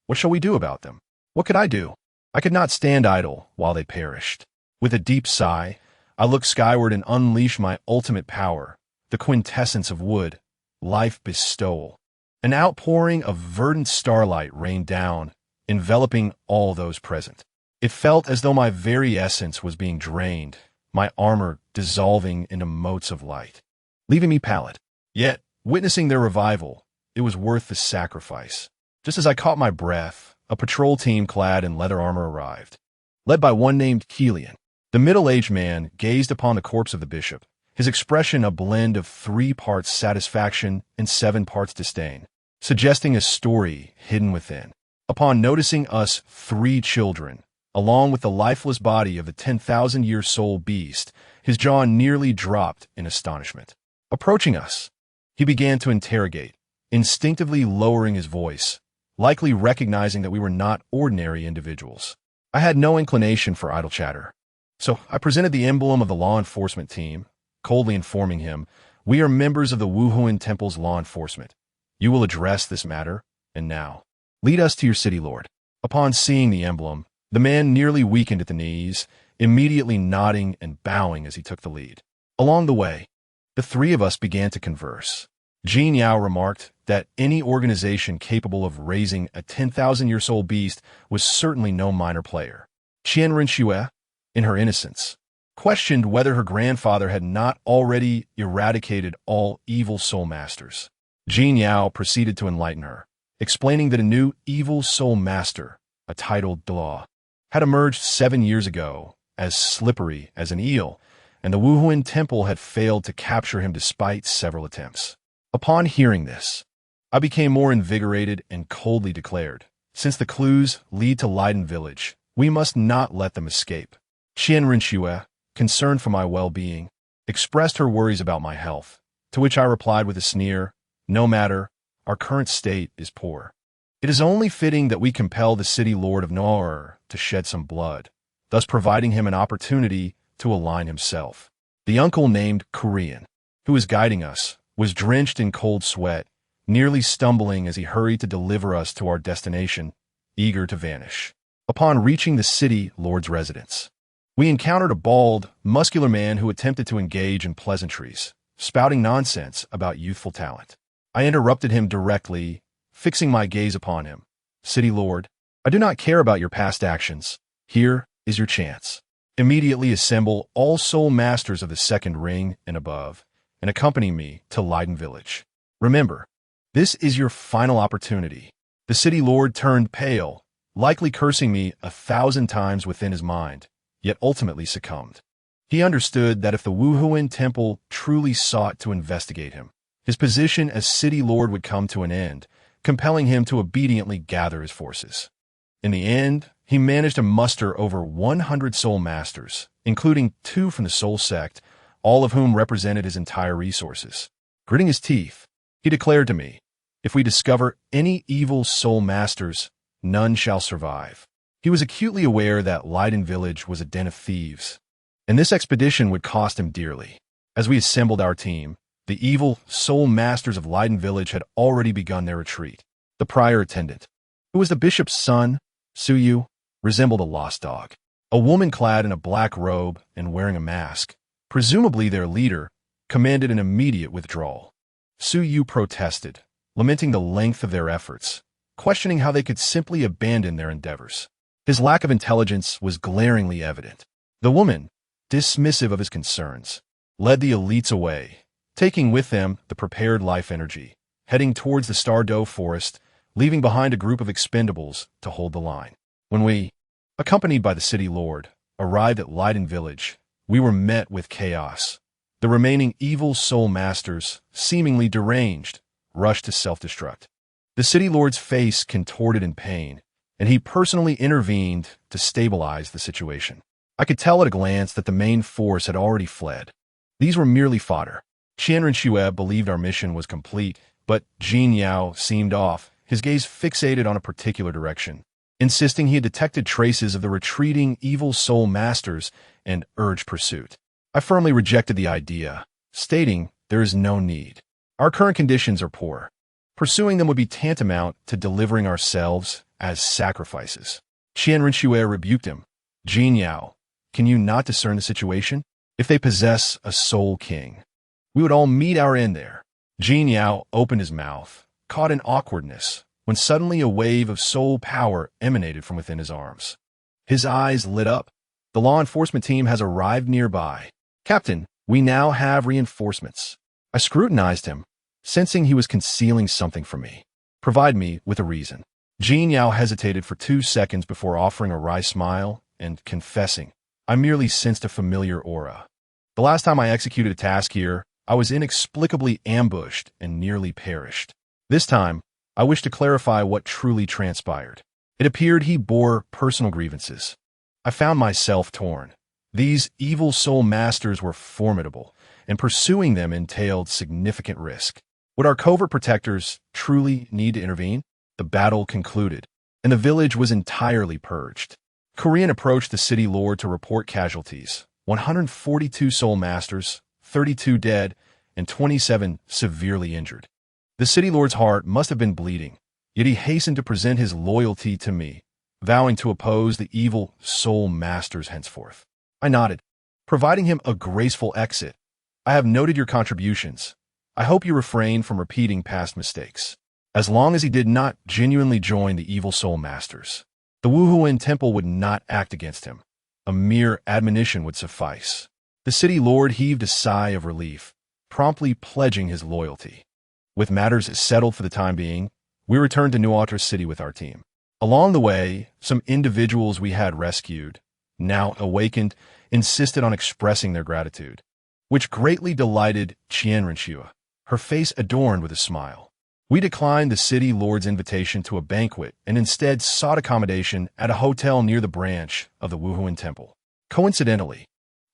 what shall we do about them? What could I do? I could not stand idle while they perished. With a deep sigh, I looked skyward and unleashed my ultimate power, the quintessence of wood, life bestowal. An outpouring of verdant starlight rained down, enveloping all those present. It felt as though my very essence was being drained, my armor dissolving into motes of light, leaving me pallid. Yet, witnessing their revival, it was worth the sacrifice. Just as I caught my breath, a patrol team clad in leather armor arrived. Led by one named Kilian, the middle-aged man gazed upon the corpse of the bishop, his expression a blend of 3 parts satisfaction and 7 parts disdain, suggesting a story hidden within. Upon noticing us 3 children, along with the lifeless body of the 10,000-year soul beast, his jaw nearly dropped in astonishment. Approaching us, he began to interrogate, instinctively lowering his voice, likely recognizing that we were not ordinary individuals. I had no inclination for idle chatter, so I presented the emblem of the law enforcement team, coldly informing him, "We are members of the Wuhuan Temple's law enforcement. You will address this matter, and now, lead us to your city lord." Upon seeing the emblem, the man nearly weakened at the knees, immediately nodding and bowing as he took the lead. Along the way, the 3 of us began to converse. Jin Yao remarked that any organization capable of raising a 10,000-year-old beast was certainly no minor player. Qian Renxue, in her innocence, questioned whether her grandfather had not already eradicated all evil soul masters. Jin Yao proceeded to enlighten her, explaining that a new evil soul master, a titled Dalu, had emerged 7 years ago, as slippery as an eel, and the Wuhuan Temple had failed to capture him despite several attempts. Upon hearing this, I became more invigorated and coldly declared, "Since the clues lead to Leiden Village, we must not let them escape." Qian Renxue, concerned for my well-being, expressed her worries about my health, to which I replied with a sneer, "No matter, our current state is poor. It is only fitting that we compel the city lord of Noor to shed some blood, thus providing him an opportunity to align himself." The uncle named Korean, who was guiding us, was drenched in cold sweat, nearly stumbling as he hurried to deliver us to our destination, eager to vanish. Upon reaching the city lord's residence, we encountered a bald, muscular man who attempted to engage in pleasantries, spouting nonsense about youthful talent. I interrupted him directly, fixing my gaze upon him. "City lord, I do not care about your past actions. Here is your chance. Immediately assemble all soul masters of the second ring and above, and accompany me to Leiden Village. Remember, this is your final opportunity." The city lord turned pale, likely cursing me 1,000 times within his mind, yet ultimately succumbed. He understood that if the Wuhuan Temple truly sought to investigate him, his position as city lord would come to an end, compelling him to obediently gather his forces. In the end, he managed to muster over 100 soul masters, including 2 from the soul sect, all of whom represented his entire resources. Gritting his teeth, he declared to me, "If we discover any evil soul masters, none shall survive." He was acutely aware that Leiden Village was a den of thieves, and this expedition would cost him dearly. As we assembled our team, the evil soul masters of Leiden Village had already begun their retreat. The prior attendant, who was the bishop's son, Suyu, resembled a lost dog. A woman clad in a black robe and wearing a mask, presumably their leader, commanded an immediate withdrawal. Suyu protested, lamenting the length of their efforts, questioning how they could simply abandon their endeavors. His lack of intelligence was glaringly evident. The woman, dismissive of his concerns, led the elites away, taking with them the prepared life energy, heading towards the Stardow Forest, leaving behind a group of expendables to hold the line. When we, accompanied by the city lord, arrived at Leiden Village, we were met with chaos. The remaining evil soul masters, seemingly deranged, rushed to self-destruct. The city lord's face contorted in pain, and he personally intervened to stabilize the situation. I could tell at a glance that the main force had already fled. These were merely fodder. Qian Renxue believed our mission was complete, but Jin Yao seemed off, his gaze fixated on a particular direction, insisting he had detected traces of the retreating evil soul masters and urged pursuit. I firmly rejected the idea, stating there is no need. Our current conditions are poor. Pursuing them would be tantamount to delivering ourselves as sacrifices. Qian Rinxue rebuked him. Jin Yao, can you not discern the situation? If they possess a soul king, we would all meet our end there. Jin Yao opened his mouth, caught in awkwardness, when suddenly a wave of soul power emanated from within his arms. His eyes lit up. The law enforcement team has arrived nearby. Captain, we now have reinforcements. I scrutinized him, sensing he was concealing something from me. Provide me with a reason. Jin Yao hesitated for 2 seconds before offering a wry smile and confessing, I merely sensed a familiar aura. The last time I executed a task here, I was inexplicably ambushed and nearly perished. This time, I wish to clarify what truly transpired. It appeared he bore personal grievances. I found myself torn. These evil soul masters were formidable, and pursuing them entailed significant risk. Would our covert protectors truly need to intervene? The battle concluded, and the village was entirely purged. Korean approached the city lord to report casualties. 142 soul masters, 32 dead, and 27 severely injured. The city lord's heart must have been bleeding, yet he hastened to present his loyalty to me, vowing to oppose the evil soul masters henceforth. I nodded, providing him a graceful exit. I have noted your contributions. I hope you refrain from repeating past mistakes. As long as he did not genuinely join the evil soul masters, the Wuhuan temple would not act against him. A mere admonition would suffice. The city lord heaved a sigh of relief, promptly pledging his loyalty. With matters settled for the time being, we returned to Nuatra City with our team. Along the way, some individuals we had rescued, now awakened, insisted on expressing their gratitude, which greatly delighted Qian Rinxue, her face adorned with a smile. We declined the city lord's invitation to a banquet and instead sought accommodation at a hotel near the branch of the Wuhuan temple. Coincidentally,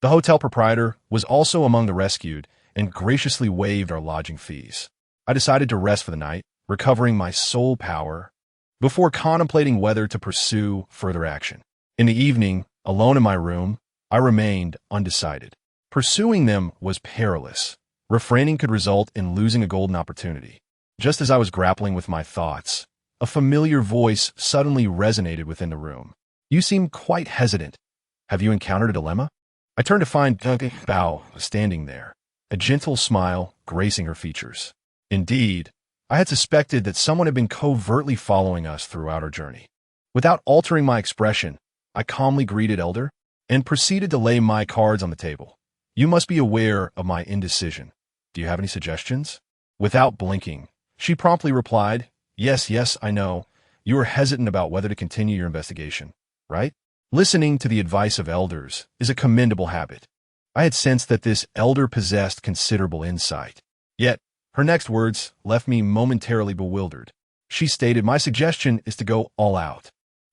the hotel proprietor was also among the rescued and graciously waived our lodging fees. I decided to rest for the night, recovering my soul power, before contemplating whether to pursue further action. In the evening, alone in my room, I remained undecided. Pursuing them was perilous. Refraining could result in losing a golden opportunity. Just as I was grappling with my thoughts, a familiar voice suddenly resonated within the room. You seem quite hesitant. Have you encountered a dilemma? I turned to find Bao standing there, a gentle smile gracing her features. Indeed, I had suspected that someone had been covertly following us throughout our journey. Without altering my expression, I calmly greeted Elder and proceeded to lay my cards on the table. You must be aware of my indecision. Do you have any suggestions? Without blinking, she promptly replied, Yes, I know. You are hesitant about whether to continue your investigation, right? Listening to the advice of elders is a commendable habit. I had sensed that this elder possessed considerable insight. Yet, her next words left me momentarily bewildered. She stated, My suggestion is to go all out.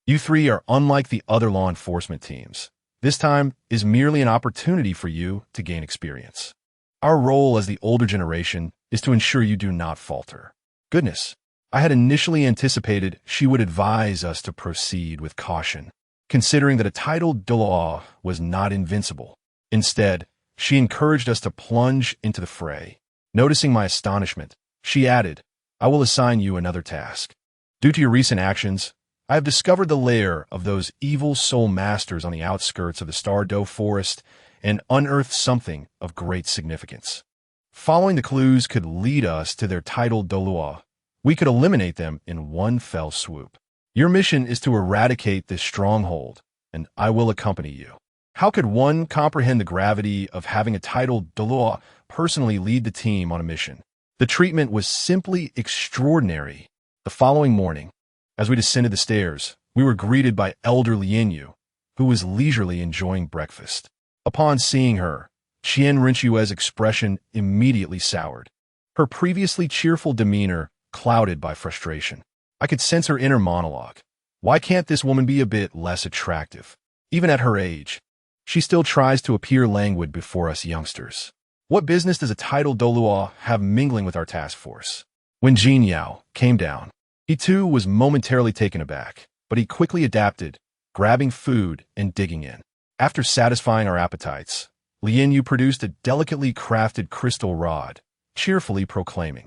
You three are unlike the other law enforcement teams. This time is merely an opportunity for you to gain experience. Our role as the older generation is to ensure you do not falter. Goodness, I had initially anticipated she would advise us to proceed with caution, considering that a titled Douluo was not invincible. Instead, she encouraged us to plunge into the fray. Noticing my astonishment, she added, I will assign you another task. Due to your recent actions, I have discovered the lair of those evil soul masters on the outskirts of the Star Doe Forest and unearthed something of great significance. Following the clues could lead us to their titled Douluo. We could eliminate them in one fell swoop. Your mission is to eradicate this stronghold, and I will accompany you. How could one comprehend the gravity of having a titled Douluo personally lead the team on a mission? The treatment was simply extraordinary. The following morning, as we descended the stairs, we were greeted by Elder Lianyu, who was leisurely enjoying breakfast. Upon seeing her, Qian Rinxue's expression immediately soured, her previously cheerful demeanor clouded by frustration. I could sense her inner monologue. Why can't this woman be a bit less attractive? Even at her age, she still tries to appear languid before us youngsters. What business does a titled Douluo have mingling with our task force? When Jin Yao came down, he He too was momentarily taken aback, but he quickly adapted, grabbing food and digging in. After satisfying our appetites, Lian Yu produced a delicately crafted crystal rod, cheerfully proclaiming,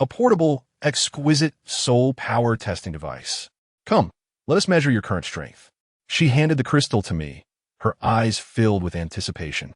"A portable, exquisite soul power testing device. Come, let us measure your current strength." She handed the crystal to me, her eyes filled with anticipation.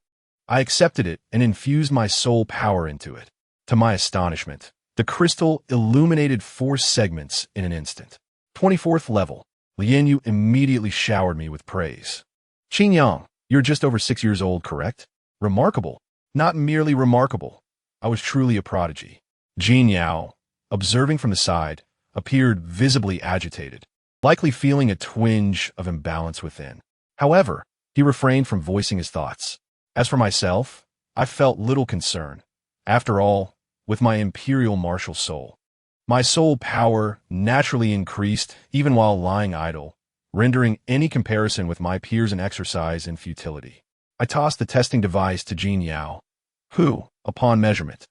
I accepted it and infused my soul power into it. To my astonishment, the crystal illuminated 4 segments in an instant. 24th level. Lian Yu immediately showered me with praise. "Qin Yang, you're just over 6 years old, correct? Remarkable. Not merely remarkable. I was truly a prodigy." Jin Yao, observing from the side, appeared visibly agitated, likely feeling a twinge of imbalance within. However, he refrained from voicing his thoughts. As for myself, I felt little concern. After all, with my imperial martial soul, my soul power naturally increased even while lying idle, rendering any comparison with my peers in exercise in futility. I tossed the testing device to Jin Yao, who, upon measurement,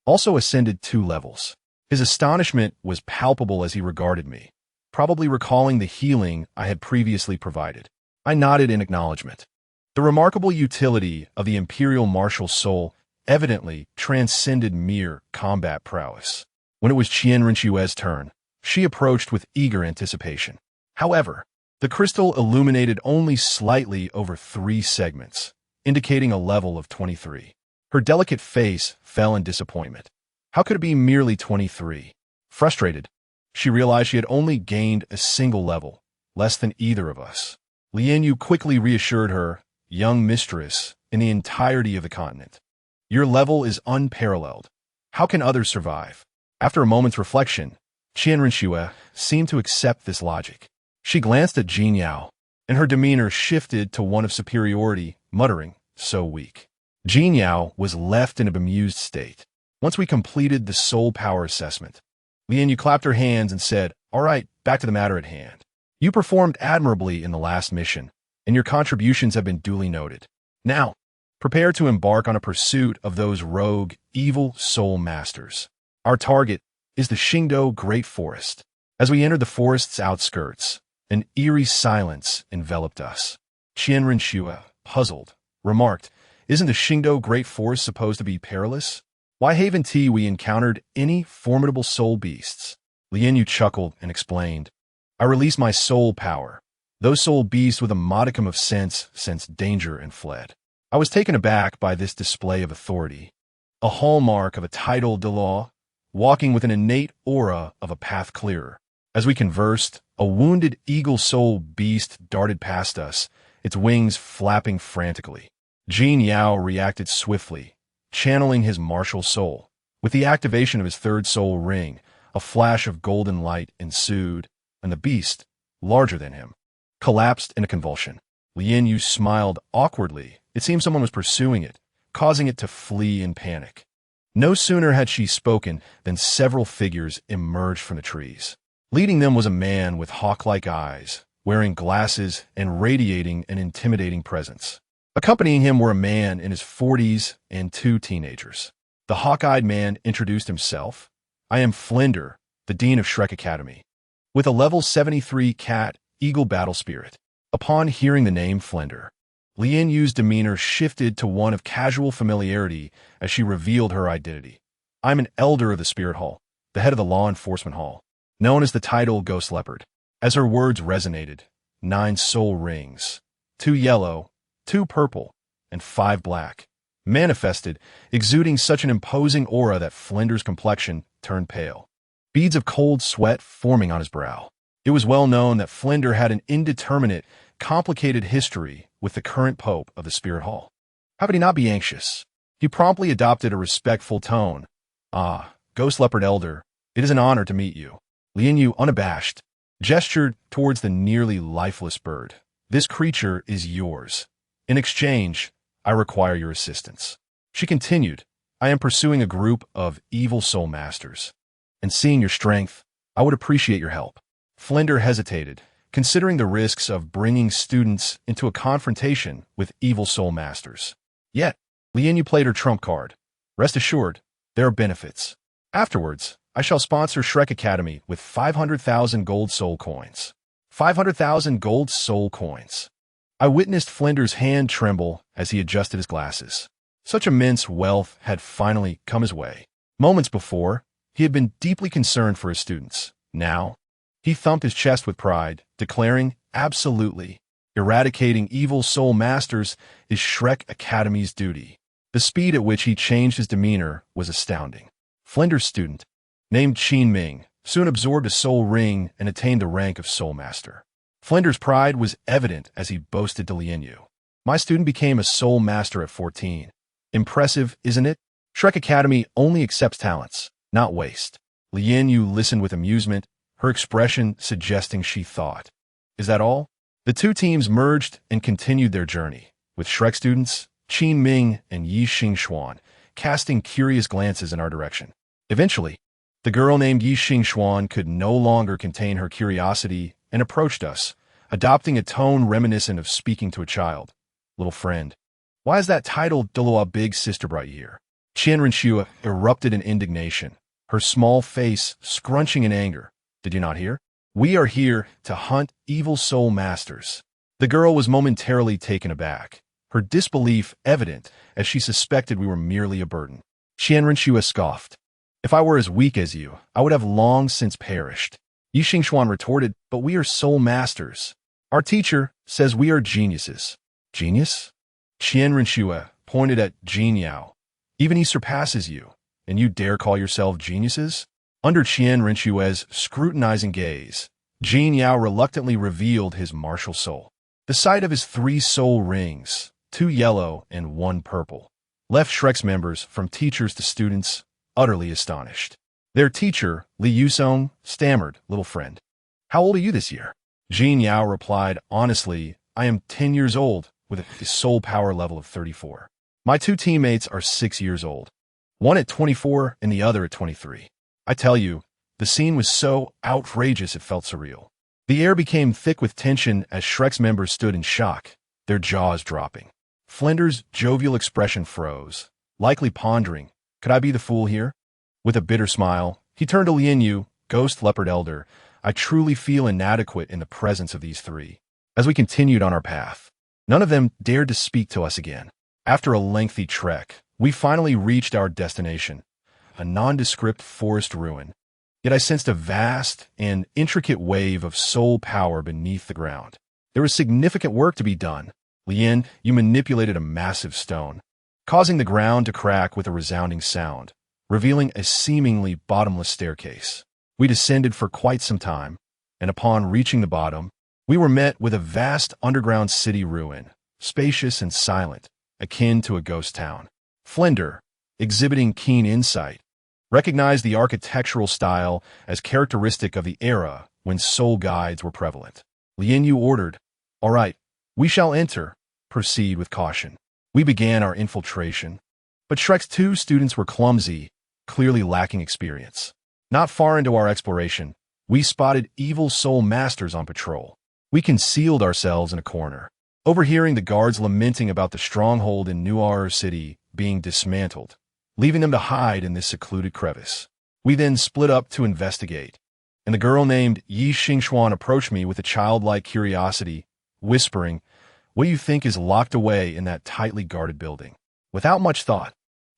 also ascended 2 levels. His astonishment was palpable as he regarded me, probably recalling the healing I had previously provided. I nodded in acknowledgement. The remarkable utility of the imperial martial soul evidently transcended mere combat prowess. When it was Qian Rinchue's turn, she approached with eager anticipation. However, the crystal illuminated only slightly over 3 segments, indicating a level of 23. Her delicate face fell in disappointment. How could it be merely 23? Frustrated, she realized she had only gained a single level, less than either of us. Lian Yu quickly reassured her, "Young mistress, in the entirety of the continent, your level is unparalleled. How can others survive?" After a moment's reflection, Qian Rinxue seemed to accept this logic. She glanced at Jin Yao, and her demeanor shifted to one of superiority, muttering, "So weak." Jin Yao was left in a bemused state. Once we completed the soul power assessment, Lian Yu clapped her hands and said, "All right, back to the matter at hand. You performed admirably in the last mission, and your contributions have been duly noted. Now, prepare to embark on a pursuit of those rogue, evil soul masters. Our target is the Xingdou Great Forest." As we entered the forest's outskirts, an eerie silence enveloped us. Qian Rinxue, puzzled, remarked, "Isn't the Xingdou Great Forest supposed to be perilous? Why haven't we encountered any formidable soul beasts?" Lian Yu chuckled and explained, "I released my soul power. Those soul beasts with a modicum of sense sensed danger and fled." I was taken aback by this display of authority, a hallmark of a titled Dalu, walking with an innate aura of a path clearer. As we conversed, a wounded eagle soul beast darted past us, its wings flapping frantically. Jin Yao reacted swiftly, channeling his martial soul. With the activation of his 3rd soul ring, a flash of golden light ensued, and the beast, larger than him, collapsed in a convulsion. Lian Yu smiled awkwardly. It seemed someone was pursuing it, causing it to flee in panic. No sooner had she spoken than several figures emerged from the trees. Leading them was a man with hawk-like eyes, wearing glasses and radiating an intimidating presence. Accompanying him were a man in his 40s and 2 teenagers. The hawk-eyed man introduced himself. "I am Flinder, the Dean of Shrek Academy, with a level 73 cat eagle battle spirit." Upon hearing the name Flinder, Lian Yu's demeanor shifted to one of casual familiarity as she revealed her identity. "I'm an elder of the Spirit Hall, the head of the Law Enforcement Hall, known as the title Ghost Leopard." As her words resonated, 9 soul rings, 2 yellow, 2 purple, and 5 black, manifested, exuding such an imposing aura that Flinder's complexion turned pale, beads of cold sweat forming on his brow. It was well known that Flinder had an indeterminate, complicated history with the current pope of the Spirit Hall. How could he not be anxious? He promptly adopted a respectful tone. "Ah, Ghost Leopard Elder, it is an honor to meet you." Lian Yu, unabashed, gestured towards the nearly lifeless bird. "This creature is yours. In exchange, I require your assistance." She continued, "I am pursuing a group of evil soul masters, and seeing your strength, I would appreciate your help." Flinder hesitated, considering the risks of bringing students into a confrontation with evil soul masters. Yet, Lian Yu played her trump card. "Rest assured, there are benefits. Afterwards, I shall sponsor Shrek Academy with 500,000 gold soul coins. 500,000 gold soul coins. I witnessed Flinder's hand tremble as he adjusted his glasses. Such immense wealth had finally come his way. Moments before, he had been deeply concerned for his students. Now, he thumped his chest with pride, declaring, absolutely, eradicating evil soul masters is Shrek Academy's duty. The speed at which he changed his demeanor was astounding. Flinder's student, named Qin Ming, soon absorbed a soul ring and attained the rank of soul master. Flinder's pride was evident as he boasted to Lian Yu. My student became a soul master at 14. Impressive, isn't it? Shrek Academy only accepts talents, not waste. Lian Yu listened with amusement, her expression suggesting she thought. Is that all? The two teams merged and continued their journey, with Shrek students, Qin Ming and Yi Xingxuan, casting curious glances in our direction. Eventually, the girl named Yi Xingxuan could no longer contain her curiosity and approached us, adopting a tone reminiscent of speaking to a child. Little friend, why is that title Douluo big sister brought you here? Qian Renshua erupted in indignation, her small face scrunching in anger. Did you not hear? We are here to hunt evil soul masters. The girl was momentarily taken aback, her disbelief evident as she suspected we were merely a burden. Qian Renshua scoffed. If I were as weak as you, I would have long since perished. Yi Xingxuan retorted, but we are soul masters. Our teacher says we are geniuses. Genius? Qian Renshua pointed at Jin Yao. Even he surpasses you, and you dare call yourself geniuses? Under Qian Renshua's scrutinizing gaze, Jin Yao reluctantly revealed his martial soul. The sight of his 3 soul rings, 2 yellow and 1 purple, left Shrek's members, from teachers to students, utterly astonished. Their teacher, Li Yusong, stammered, little friend. How old are you this year? Jin Yao replied, honestly, I am 10 years old, with a soul power level of 34. My 2 teammates are 6 years old, one at 24 and the other at 23. I tell you, the scene was so outrageous it felt surreal. The air became thick with tension as Shrek's members stood in shock, their jaws dropping. Flinder's jovial expression froze, likely pondering, could I be the fool here? With a bitter smile, he turned to Lian Yu, Ghost Leopard Elder. I truly feel inadequate in the presence of these 3. As we continued on our path, none of them dared to speak to us again. After a lengthy trek, we finally reached our destination, a nondescript forest ruin. Yet I sensed a vast and intricate wave of soul power beneath the ground. There was significant work to be done. Lian, you manipulated a massive stone, causing the ground to crack with a resounding sound, revealing a seemingly bottomless staircase. We descended for quite some time, and upon reaching the bottom, we were met with a vast underground city ruin, spacious and silent, akin to a ghost town. Flinder, exhibiting keen insight, recognized the architectural style as characteristic of the era when soul guides were prevalent. Lian Yu ordered, all right, we shall enter. Proceed with caution. We began our infiltration, but Shrek's 2 students were clumsy, clearly lacking experience. Not far into our exploration, we spotted evil soul masters on patrol. We concealed ourselves in a corner, overhearing the guards lamenting about the stronghold in Nuar City being dismantled, leaving them to hide in this secluded crevice. We then split up to investigate, and the girl named Yi Xingxuan approached me with a childlike curiosity, whispering, what do you think is locked away in that tightly guarded building? Without much thought,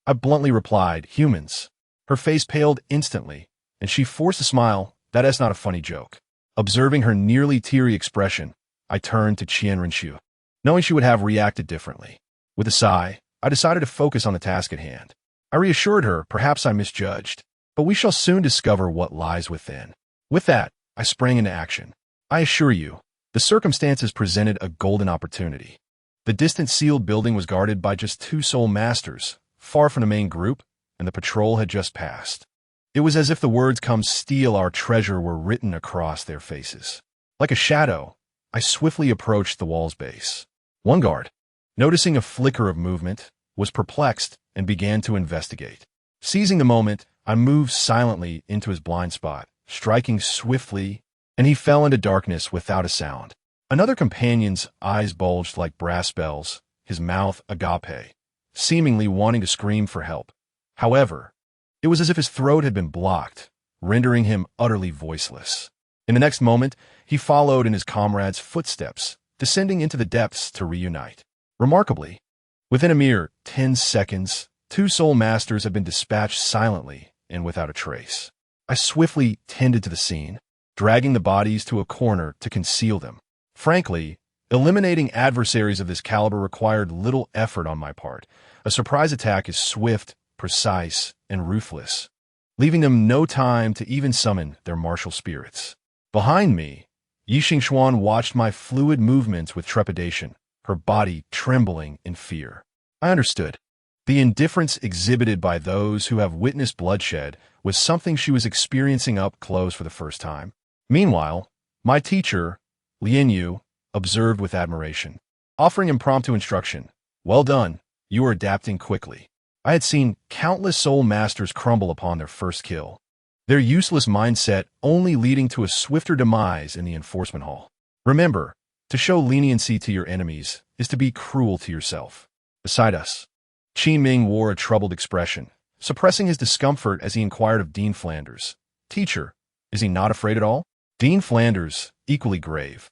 I bluntly replied, humans. Her face paled instantly, and she forced a smile. That's not a funny joke. Observing her nearly teary expression, I turned to Qian Renshu, knowing she would have reacted differently. With a sigh, I decided to focus on the task at hand. I reassured her, perhaps I misjudged, but we shall soon discover what lies within. With that, I sprang into action. I assure you, the circumstances presented a golden opportunity. The distant sealed building was guarded by just 2 soul masters, far from the main group, and the patrol had just passed. It was as if the words "Come steal our treasure" were written across their faces. Like a shadow, I swiftly approached the wall's base. One guard, noticing a flicker of movement, was perplexed and began to investigate. Seizing the moment, I moved silently into his blind spot, striking swiftly, and he fell into darkness without a sound. Another companion's eyes bulged like brass bells, his mouth agape, seemingly wanting to scream for help. However, it was as if his throat had been blocked, rendering him utterly voiceless. In the next moment, he followed in his comrade's footsteps, descending into the depths to reunite. Remarkably, within a mere 10 seconds, 2 soul masters had been dispatched silently and without a trace. I swiftly tended to the scene, dragging the bodies to a corner to conceal them. Frankly, eliminating adversaries of this caliber required little effort on my part. A surprise attack is swift, precise, and ruthless, leaving them no time to even summon their martial spirits. Behind me, Yi Xingxuan watched my fluid movements with trepidation, her body trembling in fear. I understood. The indifference exhibited by those who have witnessed bloodshed was something she was experiencing up close for the first time. Meanwhile, my teacher, Lian Yu, observed with admiration, offering impromptu instruction. "Well done, you are adapting quickly." I had seen countless soul masters crumble upon their first kill, their useless mindset only leading to a swifter demise in the enforcement hall. Remember, to show leniency to your enemies is to be cruel to yourself. Beside us, Qi Ming wore a troubled expression, suppressing his discomfort as he inquired of Dean Flanders. "Teacher, is he not afraid at all?" Dean Flanders, equally grave,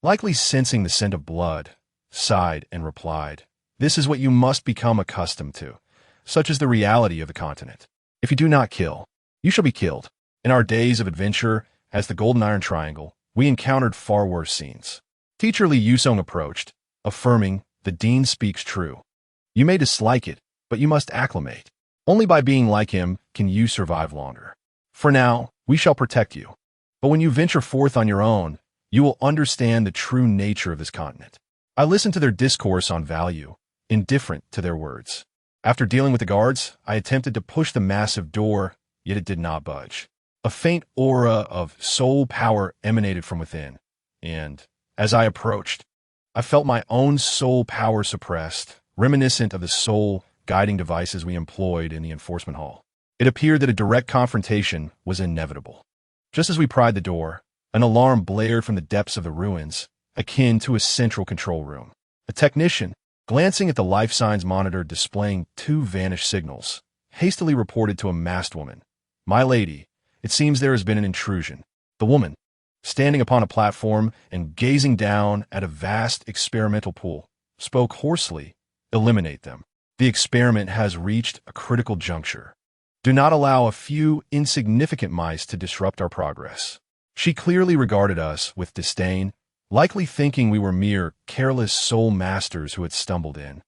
likely sensing the scent of blood, sighed and replied, "This is what you must become accustomed to. Such is the reality of the continent. If you do not kill, you shall be killed." In our days of adventure, as the Golden Iron Triangle, we encountered far worse scenes. Teacher Li Yusong approached, affirming, "The Dean speaks true. You may dislike it, but you must acclimate. Only by being like him can you survive longer. For now, we shall protect you. But when you venture forth on your own, you will understand the true nature of this continent." I listened to their discourse on value, indifferent to their words. After dealing with the guards, I attempted to push the massive door, yet it did not budge. A faint aura of soul power emanated from within, and, as I approached, I felt my own soul power suppressed, reminiscent of the soul guiding devices we employed in the enforcement hall. It appeared that a direct confrontation was inevitable. Just as we pried the door, an alarm blared from the depths of the ruins, akin to a central control room. A technician, glancing at the life signs monitor displaying 2 vanished signals, hastily reported to a masked woman, "My lady, it seems there has been an intrusion." The woman, standing upon a platform and gazing down at a vast experimental pool, spoke hoarsely, "Eliminate them. The experiment has reached a critical juncture. Do not allow a few insignificant mice to disrupt our progress." She clearly regarded us with disdain, likely thinking we were mere careless soul masters who had stumbled in,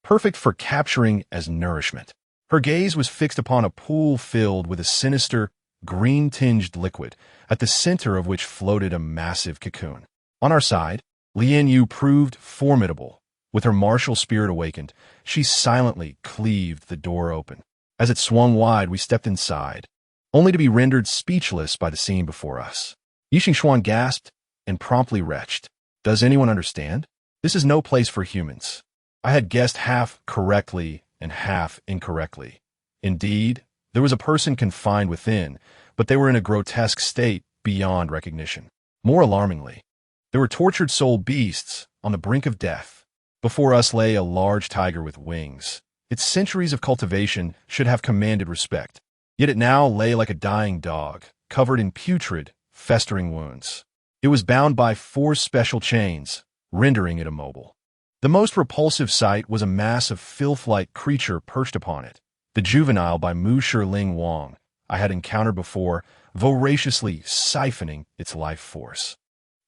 perfect for capturing as nourishment. Her gaze was fixed upon a pool filled with a sinister, green-tinged liquid, at the center of which floated a massive cocoon. On our side, Lian Yu proved formidable. With her martial spirit awakened, she silently cleaved the door open. As it swung wide, we stepped inside, only to be rendered speechless by the scene before us. Yi Xingxuan gasped and promptly retched. "Does anyone understand? This is no place for humans." I had guessed half correctly and half incorrectly. Indeed, there was a person confined within, but they were in a grotesque state beyond recognition. More alarmingly, there were tortured soul beasts on the brink of death. Before us lay a large tiger with wings. Its centuries of cultivation should have commanded respect, yet it now lay like a dying dog, covered in putrid, festering wounds. It was bound by 4 special chains, rendering it immobile. The most repulsive sight was a mass of filth-like creature perched upon it, the juvenile by Mu Shiling Wang I had encountered before, voraciously siphoning its life force.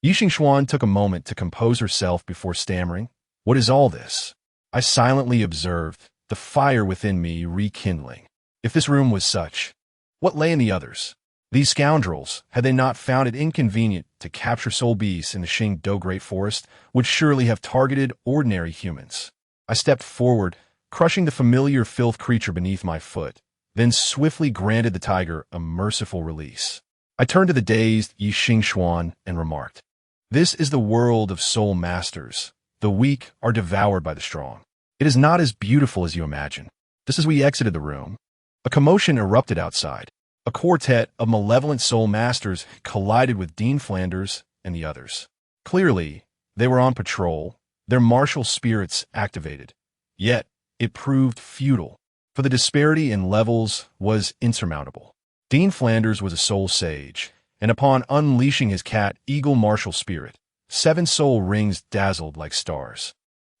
Yi Xingxuan took a moment to compose herself before stammering, "What is all this?" I silently observed, the fire within me rekindling. If this room was such, what lay in the others? These scoundrels, had they not found it inconvenient to capture soul beasts in the Xingdo Great Forest, would surely have targeted ordinary humans. I stepped forward, crushing the familiar filth creature beneath my foot, then swiftly granted the tiger a merciful release. I turned to the dazed Yi Xingxuan and remarked, "This is the world of soul masters. The weak are devoured by the strong. It is not as beautiful as you imagine." Just as we exited the room, a commotion erupted outside. A quartet of malevolent soul masters collided with Dean Flanders and the others. Clearly, they were on patrol, their martial spirits activated. Yet, it proved futile, for the disparity in levels was insurmountable. Dean Flanders was a soul sage, and upon unleashing his cat-eagle martial spirit, 7 soul rings dazzled like stars.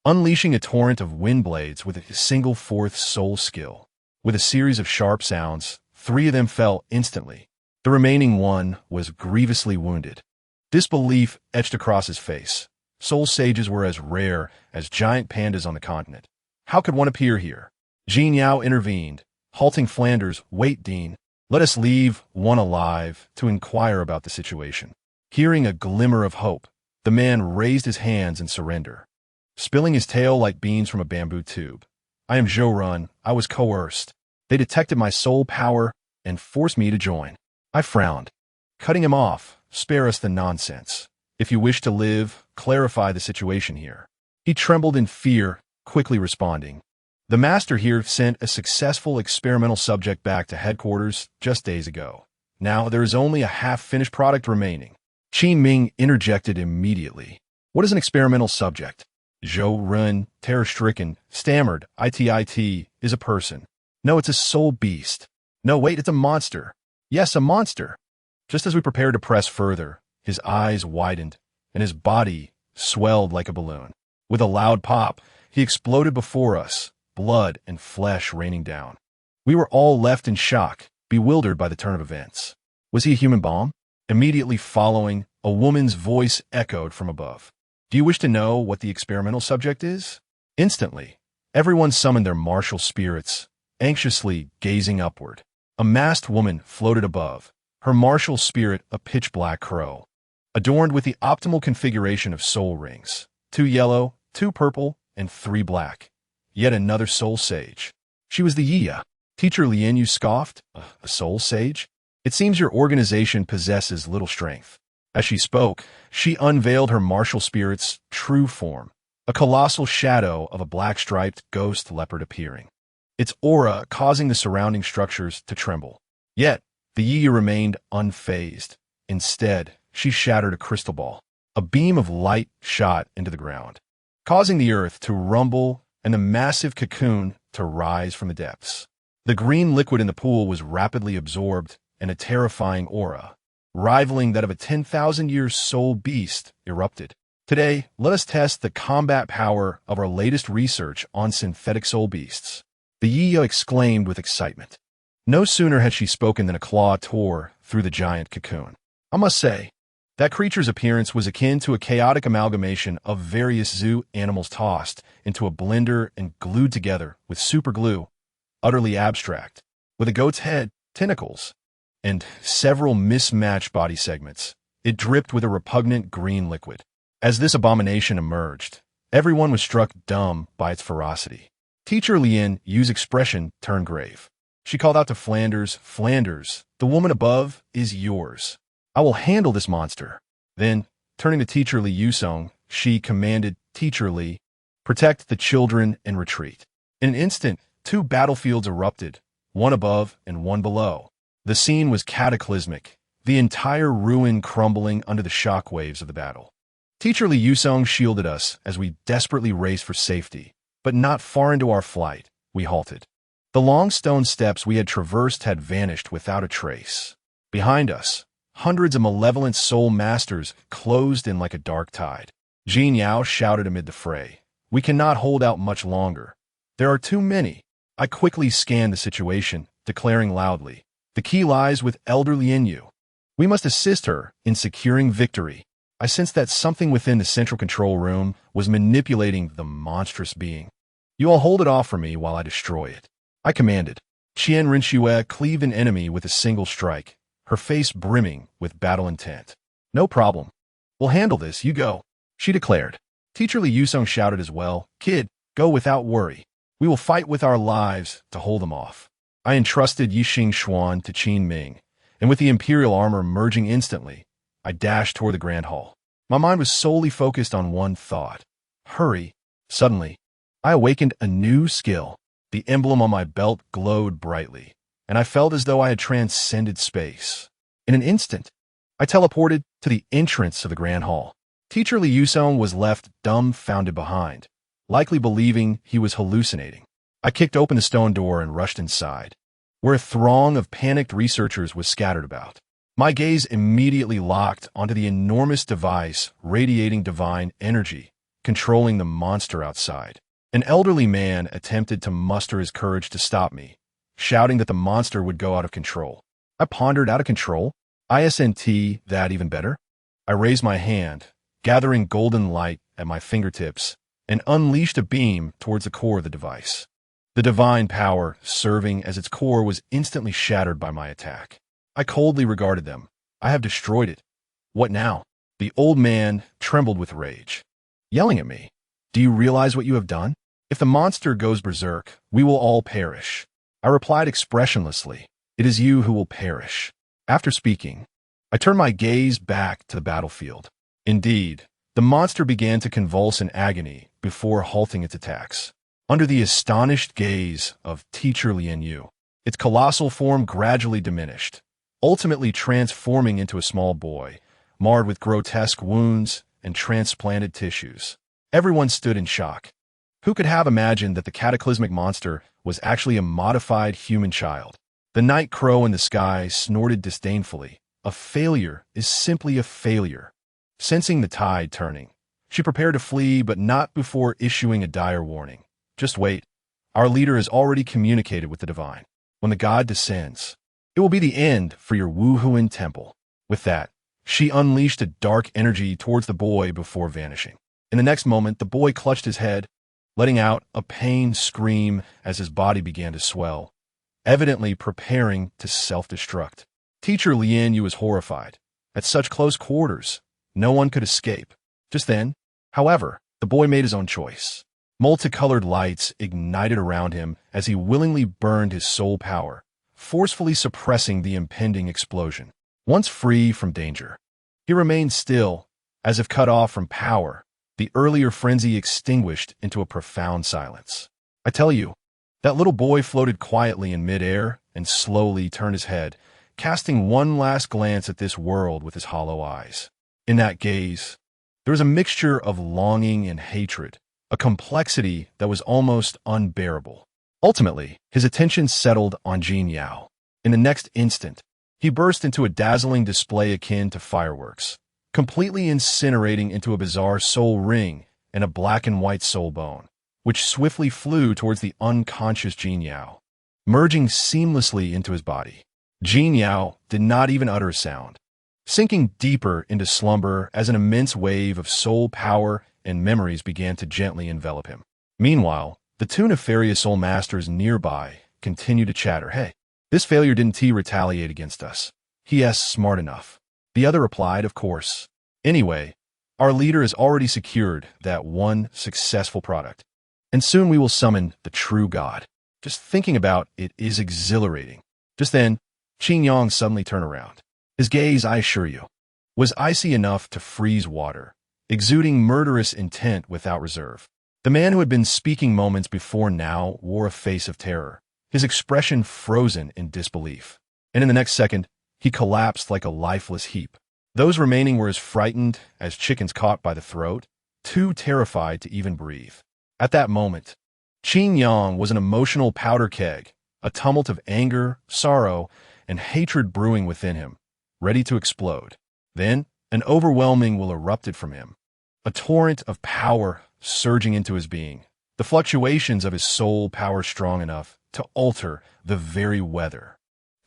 Unleashing a torrent of wind blades with a single 4th soul skill. With a series of sharp sounds, 3 of them fell instantly. The remaining one was grievously wounded. Disbelief etched across his face. Soul sages were as rare as giant pandas on the continent. How could one appear here? Jean Yao intervened, halting Flanders. Wait, Dean. Let us leave one alive to inquire about the situation. Hearing a glimmer of hope, the man raised his hands in surrender, spilling his tail like beans from a bamboo tube. I am Zhou Run. I was coerced. They detected my soul power and forced me to join. I frowned. Cutting him off. Spare us the nonsense. If you wish to live, clarify the situation here. He trembled in fear, quickly responding. The master here sent a successful experimental subject back to headquarters just days ago. Now there is only a half-finished product remaining. Qin Ming interjected immediately. What is an experimental subject? Zhou Run, terror-stricken, stammered. It is a person. No, it's a soul beast. No, wait, it's a monster. Yes, a monster. Just as we prepared to press further, his eyes widened, and his body swelled like a balloon. With a loud pop, he exploded before us, blood and flesh raining down. We were all left in shock, bewildered by the turn of events. Was he a human bomb? Immediately following, a woman's voice echoed from above. Do you wish to know what the experimental subject is? Instantly, everyone summoned their martial spirits, anxiously gazing upward. A masked woman floated above, her martial spirit a pitch-black crow, adorned with the optimal configuration of soul rings, 2 yellow, 2 purple, and 3 black. Yet another soul sage. She was the Yiya. Teacher Lien, you scoffed? A soul sage? It seems your organization possesses little strength. As she spoke, she unveiled her martial spirit's true form, a colossal shadow of a black-striped ghost leopard appearing, its aura causing the surrounding structures to tremble. Yet, the Yiya remained unfazed. Instead, she shattered a crystal ball. A beam of light shot into the ground, causing the earth to rumble and the massive cocoon to rise from the depths. The green liquid in the pool was rapidly absorbed, and a terrifying aura, rivaling that of a 10,000-year soul beast, erupted. Today, let us test the combat power of our latest research on synthetic soul beasts. The Yiya exclaimed with excitement. No sooner had she spoken than a claw tore through the giant cocoon. I must say, that creature's appearance was akin to a chaotic amalgamation of various zoo animals tossed into a blender and glued together with super glue, utterly abstract, with a goat's head, tentacles, and several mismatched body segments. It dripped with a repugnant green liquid. As this abomination emerged, everyone was struck dumb by its ferocity. Teacher Lien Yu's expression turned grave. She called out to Flanders, Flanders, the woman above is yours. I will handle this monster. Then, turning to Teacher Li Yusong, she commanded Teacher Li, protect the children and retreat. In an instant, 2 battlefields erupted, one above and one below. The scene was cataclysmic, the entire ruin crumbling under the shockwaves of the battle. Teacher Li Yusong shielded us as we desperately raced for safety, but not far into our flight, we halted. The long stone steps we had traversed had vanished without a trace. Behind us, hundreds of malevolent soul masters closed in like a dark tide. Jean Yao shouted amid the fray. We cannot hold out much longer. There are too many. I quickly scanned the situation, declaring loudly, the key lies with Elder Lien Yu. We must assist her in securing victory. I sensed that something within the central control room was manipulating the monstrous being. You all hold it off for me while I destroy it. I commanded. Qian Rinxue cleaved an enemy with a single strike, her face brimming with battle intent. No problem. We'll handle this, you go, she declared. Teacher Li Yusong shouted as well, kid, go without worry. We will fight with our lives to hold them off. I entrusted Yixing Xuan to Qin Ming, and with the Imperial armor merging instantly, I dashed toward the Grand Hall. My mind was solely focused on one thought. Hurry. Suddenly, I awakened a new skill. The emblem on my belt glowed brightly, and I felt as though I had transcended space. In an instant, I teleported to the entrance of the Grand Hall. Teacher Li Yusong was left dumbfounded behind, likely believing he was hallucinating. I kicked open the stone door and rushed inside. where a throng of panicked researchers was scattered about. My gaze immediately locked onto the enormous device radiating divine energy, controlling the monster outside. An elderly man attempted to muster his courage to stop me, shouting that the monster would go out of control. I pondered, out of control? ISNT, that even better? I raised my hand, gathering golden light at my fingertips, and unleashed a beam towards the core of the device. The divine power serving as its core was instantly shattered by my attack. I coldly regarded them. I have destroyed it. What now? The old man trembled with rage, yelling at me. Do you realize what you have done? If the monster goes berserk, we will all perish. I replied expressionlessly. It is you who will perish. After speaking, I turned my gaze back to the battlefield. Indeed, the monster began to convulse in agony before halting its attacks. Under the astonished gaze of Teacher Lian Yu, its colossal form gradually diminished, ultimately transforming into a small boy, marred with grotesque wounds and transplanted tissues. Everyone stood in shock. Who could have imagined that the cataclysmic monster was actually a modified human child? The night crow in the sky snorted disdainfully. A failure is simply a failure. Sensing the tide turning, she prepared to flee, but not before issuing a dire warning. Just wait. Our leader has already communicated with the divine. When the god descends, it will be the end for your Wuhuan temple. With that, she unleashed a dark energy towards the boy before vanishing. In the next moment, the boy clutched his head, letting out a pained scream as his body began to swell, evidently preparing to self-destruct. Teacher Lian Yu was horrified. At such close quarters, no one could escape. Just then, however, the boy made his own choice. Multicolored lights ignited around him as he willingly burned his soul power, forcefully suppressing the impending explosion. Once free from danger, he remained still, as if cut off from power, the earlier frenzy extinguished into a profound silence. I tell you, that little boy floated quietly in midair and slowly turned his head, casting one last glance at this world with his hollow eyes. In that gaze, there was a mixture of longing and hatred, a complexity that was almost unbearable. Ultimately, his attention settled on Jin Yao. In the next instant, he burst into a dazzling display akin to fireworks, completely incinerating into a bizarre soul ring and a black and white soul bone, which swiftly flew towards the unconscious Jin Yao, merging seamlessly into his body. Jin Yao did not even utter a sound, sinking deeper into slumber as an immense wave of soul power and memories began to gently envelop him. Meanwhile, the two nefarious soul masters nearby continued to chatter. Hey, this failure didn't retaliate against us. He.S. smart enough. The other replied, of course. Anyway, our leader has already secured that one successful product, and soon we will summon the true god. Just thinking about it is exhilarating. Just then, Qin Yang suddenly turned around. His gaze, I assure you, was icy enough to freeze water, exuding murderous intent without reserve. The man who had been speaking moments before now wore a face of terror, his expression frozen in disbelief. And in the next second, he collapsed like a lifeless heap. Those remaining were as frightened as chickens caught by the throat, too terrified to even breathe. At that moment, Qin Yang was an emotional powder keg, a tumult of anger, sorrow, and hatred brewing within him, ready to explode. Then, an overwhelming will erupted from him, a torrent of power surging into his being, the fluctuations of his soul power strong enough to alter the very weather.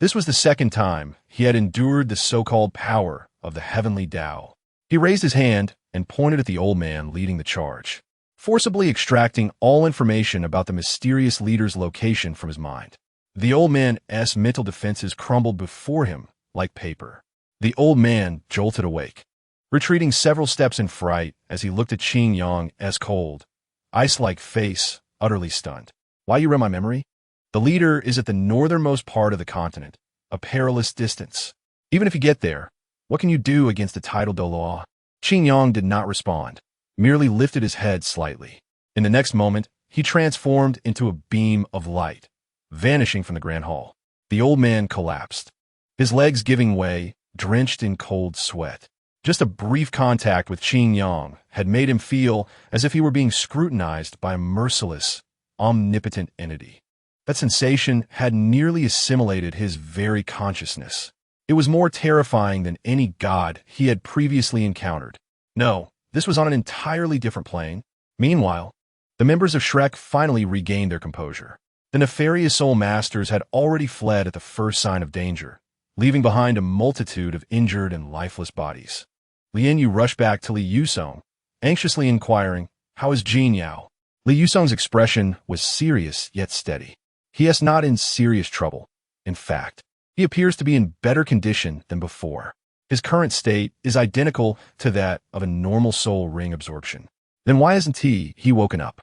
This was the second time he had endured the so-called power of the heavenly Tao. He raised his hand and pointed at the old man leading the charge, forcibly extracting all information about the mysterious leader's location from his mind. The old man's mental defenses crumbled before him like paper. The old man jolted awake, retreating several steps in fright as he looked at Qin Yang's cold, ice-like face, utterly stunned. Why you read my memory? The leader is at the northernmost part of the continent, a perilous distance. Even if you get there, what can you do against the tidal Douluo? Qin Yang did not respond, merely lifted his head slightly. In the next moment, he transformed into a beam of light, vanishing from the grand hall. The old man collapsed, his legs giving way, drenched in cold sweat. Just a brief contact with Qin Yang had made him feel as if he were being scrutinized by a merciless, omnipotent entity. That sensation had nearly assimilated his very consciousness. It was more terrifying than any god he had previously encountered. No, this was on an entirely different plane. Meanwhile, the members of Shrek finally regained their composure. The nefarious soul masters had already fled at the first sign of danger, leaving behind a multitude of injured and lifeless bodies. Lian Yu rushed back to Li Yusong, anxiously inquiring, "How is Jin Yao?" Li Yusong's expression was serious yet steady. He is not in serious trouble. In fact, he appears to be in better condition than before. His current state is identical to that of a normal soul ring absorption. Then why hasn't he woken up?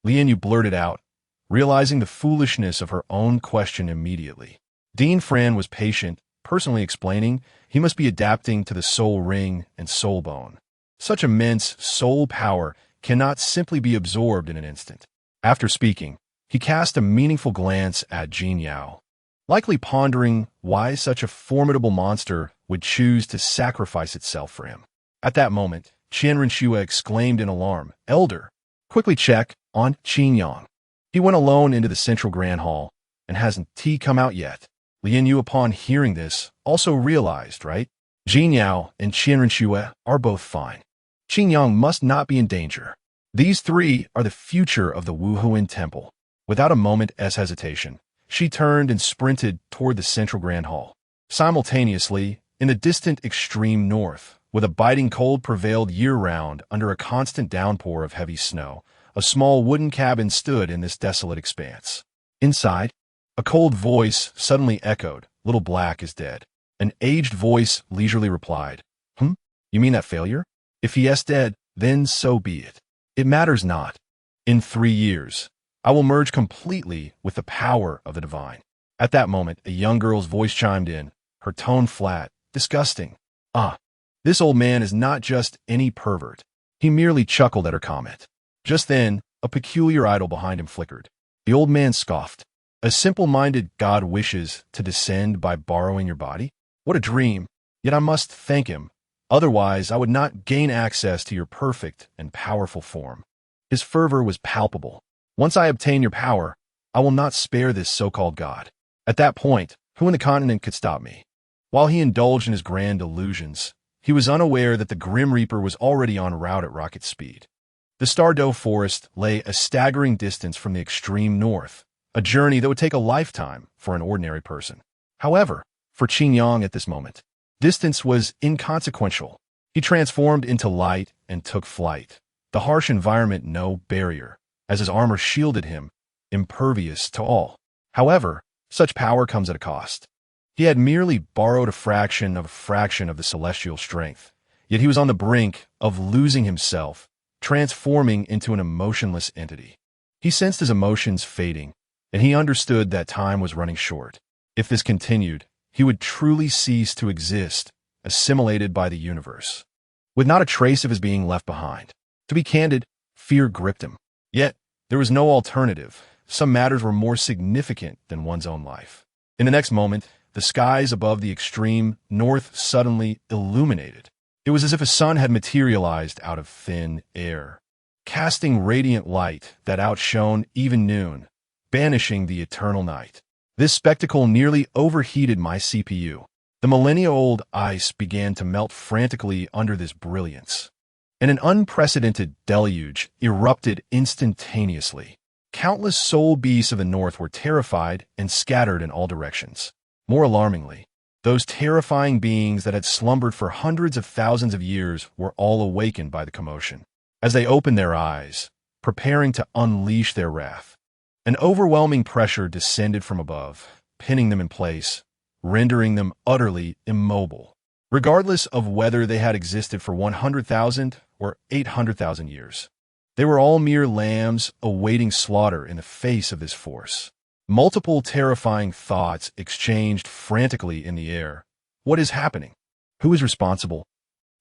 Lian Yu blurted out, realizing the foolishness of her own question immediately. Dean Fran was patient, personally explaining he must be adapting to the soul ring and soul bone. Such immense soul power cannot simply be absorbed in an instant. After speaking, he cast a meaningful glance at Jin Yao, likely pondering why such a formidable monster would choose to sacrifice itself for him. At that moment, Qian Renshua exclaimed in alarm, "Elder, quickly check on Qin Yang. He went alone into the central grand hall, and hasn't he come out yet?" Lian Yu, upon hearing this, also realized, right? Jin Yao and Qian Renshua are both fine. Qin Yang must not be in danger. These three are the future of the Wuhuan Temple. Without a moment's hesitation, she turned and sprinted toward the central grand hall. Simultaneously, in the distant extreme north, where the biting cold prevailed year-round under a constant downpour of heavy snow, a small wooden cabin stood in this desolate expanse. Inside, a cold voice suddenly echoed, "Little Black is dead." An aged voice leisurely replied, You mean that failure? If he is dead, then so be it. It matters not. In 3 years, I will merge completely with the power of the divine." At that moment, a young girl's voice chimed in, her tone flat, disgusting. This old man is not just any pervert. He merely chuckled at her comment. Just then, a peculiar idol behind him flickered. The old man scoffed. "A simple-minded god wishes to descend by borrowing your body? What a dream! Yet I must thank him. Otherwise, I would not gain access to your perfect and powerful form." His fervor was palpable. "Once I obtain your power, I will not spare this so-called god." At that point, who in the continent could stop me? While he indulged in his grand illusions, he was unaware that the Grim Reaper was already en route at rocket speed. The Stardow Forest lay a staggering distance from the extreme north, a journey that would take a lifetime for an ordinary person. However, for Qin Yang at this moment, distance was inconsequential. He transformed into light and took flight, the harsh environment no barrier, as his armor shielded him, impervious to all. However, such power comes at a cost. He had merely borrowed a fraction of the celestial strength, yet he was on the brink of losing himself, transforming into an emotionless entity. He sensed his emotions fading, and he understood that time was running short. If this continued, he would truly cease to exist, assimilated by the universe, with not a trace of his being left behind. To be candid, fear gripped him. Yet, there was no alternative. Some matters were more significant than one's own life. In the next moment, the skies above the extreme north suddenly illuminated. It was as if a sun had materialized out of thin air, casting radiant light that outshone even noon, banishing the eternal night. This spectacle nearly overheated my CPU. The millennia-old ice began to melt frantically under this brilliance, and an unprecedented deluge erupted instantaneously. Countless soul beasts of the north were terrified and scattered in all directions. More alarmingly, those terrifying beings that had slumbered for hundreds of thousands of years were all awakened by the commotion. As they opened their eyes, preparing to unleash their wrath, an overwhelming pressure descended from above, pinning them in place, rendering them utterly immobile, regardless of whether they had existed for 100,000 or 800,000 years. They were all mere lambs awaiting slaughter in the face of this force. Multiple terrifying thoughts exchanged frantically in the air. What is happening? Who is responsible?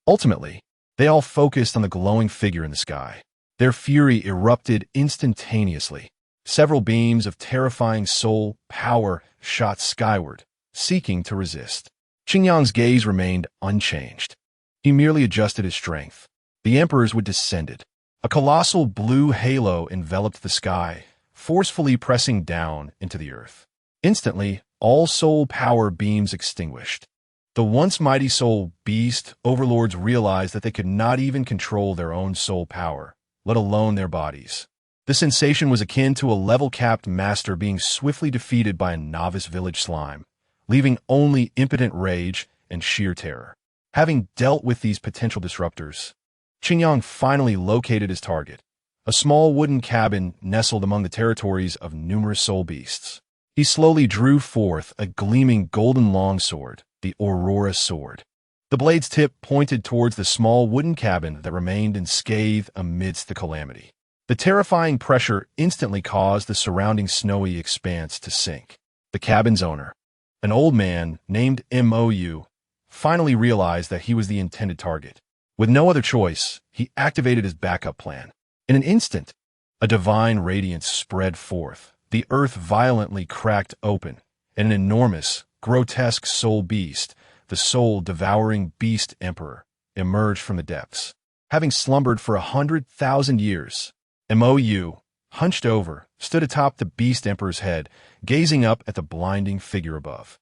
Ultimately, they all focused on the glowing figure in the sky. Their fury erupted instantaneously. Several beams of terrifying soul power shot skyward, seeking to resist. Qin Yang's gaze remained unchanged. He merely adjusted his strength. The Emperor's would descended. A colossal blue halo enveloped the sky, forcefully pressing down into the earth. Instantly, all soul power beams extinguished. The once mighty soul beast overlords realized that they could not even control their own soul power, let alone their bodies. The sensation was akin to a level-capped master being swiftly defeated by a novice village slime, leaving only impotent rage and sheer terror. Having dealt with these potential disruptors, Qingyang finally located his target, a small wooden cabin nestled among the territories of numerous soul beasts. He slowly drew forth a gleaming golden longsword, the Aurora Sword. The blade's tip pointed towards the small wooden cabin that remained unscathed amidst the calamity. The terrifying pressure instantly caused the surrounding snowy expanse to sink. The cabin's owner, an old man named Mou, finally realized that he was the intended target. With no other choice, he activated his backup plan. In an instant, a divine radiance spread forth. The earth violently cracked open, and an enormous, grotesque soul beast, the soul-devouring beast emperor, emerged from the depths. Having slumbered for 100,000 years, Mou, hunched over, stood atop the beast emperor's head, gazing up at the blinding figure above.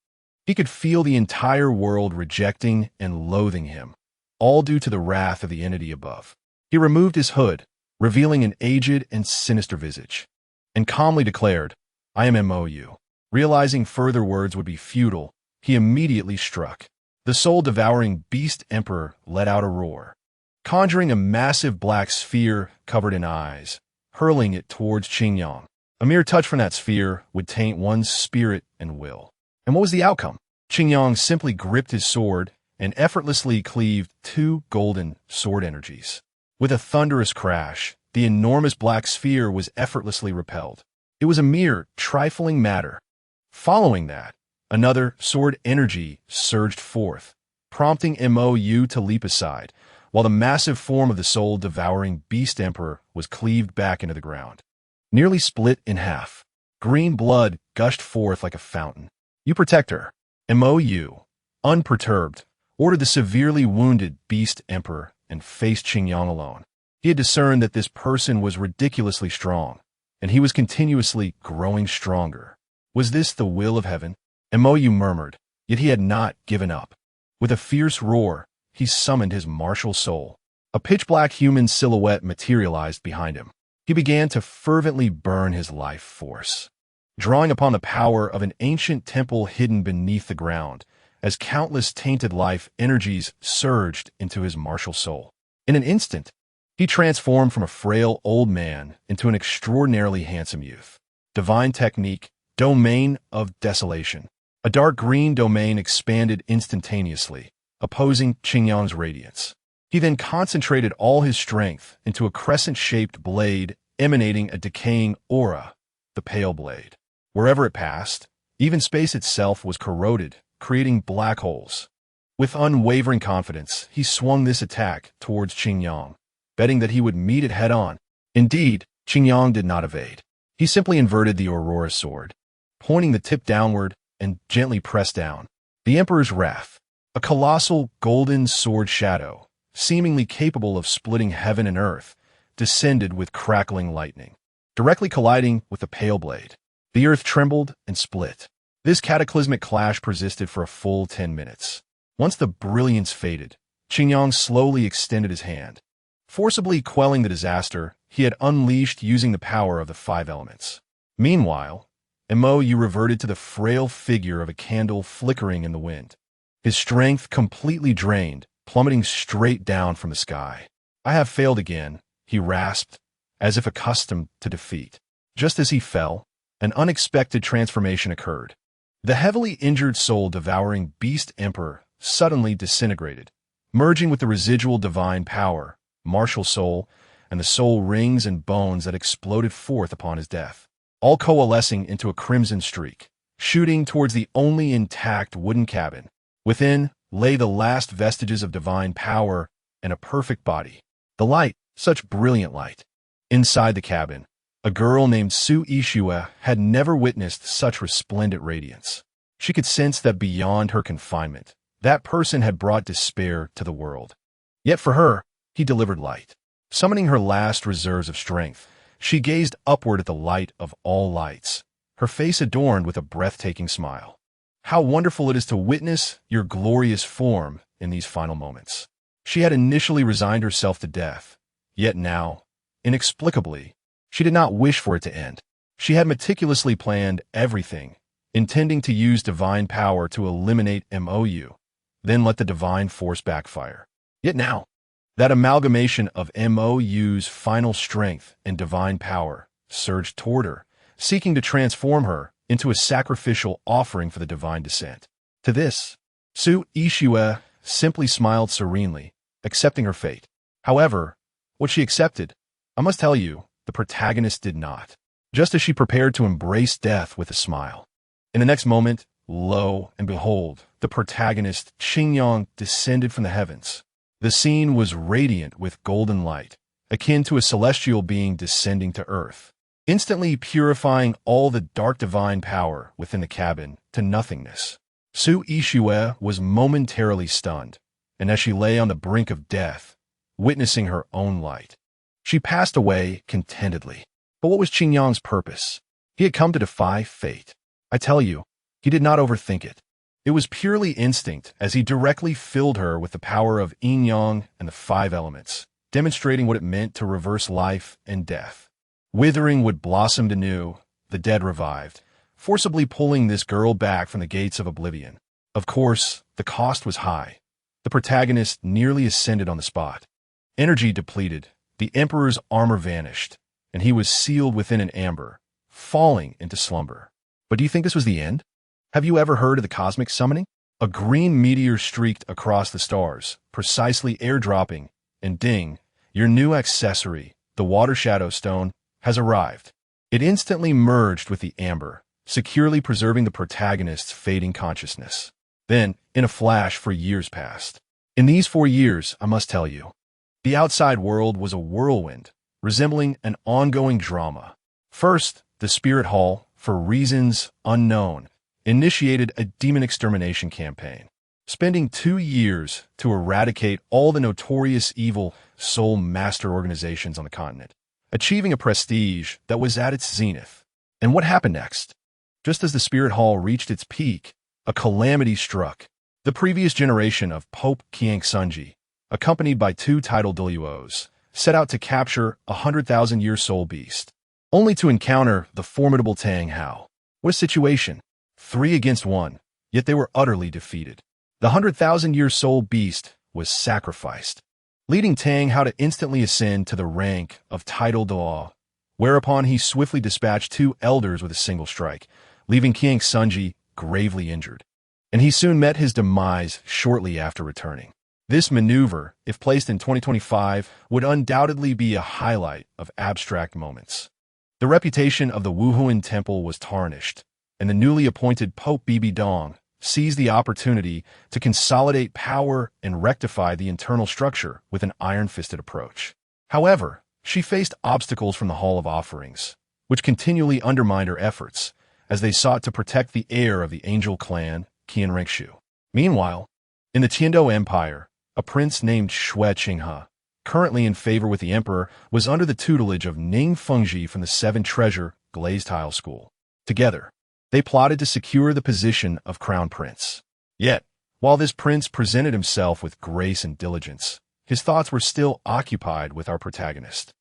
He could feel the entire world rejecting and loathing him, all due to the wrath of the entity above. He removed his hood, revealing an aged and sinister visage, and calmly declared, "I am Mou." Realizing further words would be futile, he immediately struck. The soul-devouring beast emperor let out a roar, conjuring a massive black sphere covered in eyes, hurling it towards Qingyang. A mere touch from that sphere would taint one's spirit and will. And what was the outcome? Qingyang simply gripped his sword and effortlessly cleaved two golden sword energies. With a thunderous crash, the enormous black sphere was effortlessly repelled. It was a mere trifling matter. Following that, another sword energy surged forth, prompting Mou to leap aside, while the massive form of the soul-devouring beast emperor was cleaved back into the ground. Nearly split in half, green blood gushed forth like a fountain. "You protect her." Mou, unperturbed, ordered the severely wounded beast emperor and faced Qingyang alone. He had discerned that this person was ridiculously strong, and he was continuously growing stronger. Was this the will of heaven? Mou murmured, yet he had not given up. With a fierce roar, he summoned his martial soul. A pitch-black human silhouette materialized behind him. He began to fervently burn his life force, drawing upon the power of an ancient temple hidden beneath the ground, as countless tainted life energies surged into his martial soul. In an instant, he transformed from a frail old man into an extraordinarily handsome youth. Divine technique, Domain of Desolation. A dark green domain expanded instantaneously, opposing Qingyang's radiance. He then concentrated all his strength into a crescent-shaped blade emanating a decaying aura, the Pale Blade. Wherever it passed, even space itself was corroded, creating black holes. With unwavering confidence, he swung this attack towards Qingyang, betting that he would meet it head-on. Indeed, Qingyang did not evade. He simply inverted the Aurora Sword, pointing the tip downward and gently pressed down. The Emperor's Wrath, a colossal golden sword shadow, seemingly capable of splitting heaven and earth, descended with crackling lightning, directly colliding with the Pale Blade. The earth trembled and split. This cataclysmic clash persisted for a full 10 minutes. Once the brilliance faded, Qingyang slowly extended his hand, forcibly quelling the disaster he had unleashed using the power of the 5 elements. Meanwhile, Mou reverted to the frail figure of a candle flickering in the wind, his strength completely drained, plummeting straight down from the sky. "I have failed again," he rasped, as if accustomed to defeat. Just as he fell, an unexpected transformation occurred. The heavily injured soul-devouring beast emperor suddenly disintegrated, merging with the residual divine power, martial soul, and the soul rings and bones that exploded forth upon his death, all coalescing into a crimson streak, shooting towards the only intact wooden cabin. Within lay the last vestiges of divine power and a perfect body. The light, such brilliant light. Inside the cabin, a girl named Su Ishua had never witnessed such resplendent radiance. She could sense that beyond her confinement, that person had brought despair to the world. Yet for her, he delivered light. Summoning her last reserves of strength, She gazed upward at the light of all lights, her face adorned with a breathtaking smile. How wonderful it is to witness your glorious form in these final moments. She had initially resigned herself to death, yet now, inexplicably, she did not wish for it to end. She had meticulously planned everything, intending to use divine power to eliminate MOU, then let the divine force backfire. Yet now, that amalgamation of MOU's final strength and divine power surged toward her, seeking to transform her into a sacrificial offering for the divine descent. To this, Su Ishue simply smiled serenely, accepting her fate. However, what she accepted, I must tell you, the protagonist did not. Just as she prepared to embrace death with a smile. In the next moment, lo and behold, the protagonist, Qingyang, descended from the heavens. The scene was radiant with golden light, akin to a celestial being descending to earth, instantly purifying all the dark divine power within the cabin to nothingness. Su Ishue was momentarily stunned, and as she lay on the brink of death, witnessing her own light, she passed away contentedly. But what was Qingyang's purpose? He had come to defy fate. I tell you, he did not overthink it. It was purely instinct as he directly filled her with the power of yin-yang and the 5 elements, demonstrating what it meant to reverse life and death. Withering would blossom anew, the dead revived, forcibly pulling this girl back from the gates of oblivion. Of course, the cost was high. The protagonist nearly ascended on the spot. Energy depleted, the Emperor's armor vanished, and he was sealed within an amber, falling into slumber. But do you think this was the end? Have you ever heard of the cosmic summoning? A green meteor streaked across the stars, precisely airdropping, and ding, your new accessory, the Water Shadow Stone, has arrived. It instantly merged with the amber, securely preserving the protagonist's fading consciousness. Then, in a flash, 4 years passed. In these 4 years, I must tell you, the outside world was a whirlwind, resembling an ongoing drama. First, the Spirit Hall, for reasons unknown, initiated a demon extermination campaign, spending 2 years to eradicate all the notorious evil soul master organizations on the continent, achieving a prestige that was at its zenith. And what happened next? Just as the Spirit Hall reached its peak, a calamity struck. The previous generation of Pope Qiangsunji, accompanied by 2 titled Daluos, set out to capture a 100,000-year soul beast, only to encounter the formidable Tang Hao. What a situation! 3 against 1, yet they were utterly defeated. The 100,000-year soul beast was sacrificed, leading Tang Hao to instantly ascend to the rank of titled Dalu, whereupon he swiftly dispatched 2 elders with a single strike, leaving Qiangsunji gravely injured. And he soon met his demise shortly after returning. This maneuver, if placed in 2025, would undoubtedly be a highlight of abstract moments. The reputation of the Wuhuan Temple was tarnished, and the newly appointed Pope Bibi Dong seized the opportunity to consolidate power and rectify the internal structure with an iron-fisted approach. However, she faced obstacles from the Hall of Offerings, which continually undermined her efforts as they sought to protect the heir of the Angel clan, Qian Rengshu. Meanwhile, in the Tiando Empire, a prince named Xue Qinghe, currently in favor with the emperor, was under the tutelage of Ning Fengji from the 7 Treasure Glazed Tile School. Together, they plotted to secure the position of crown prince. Yet, while this prince presented himself with grace and diligence, his thoughts were still occupied with our protagonist.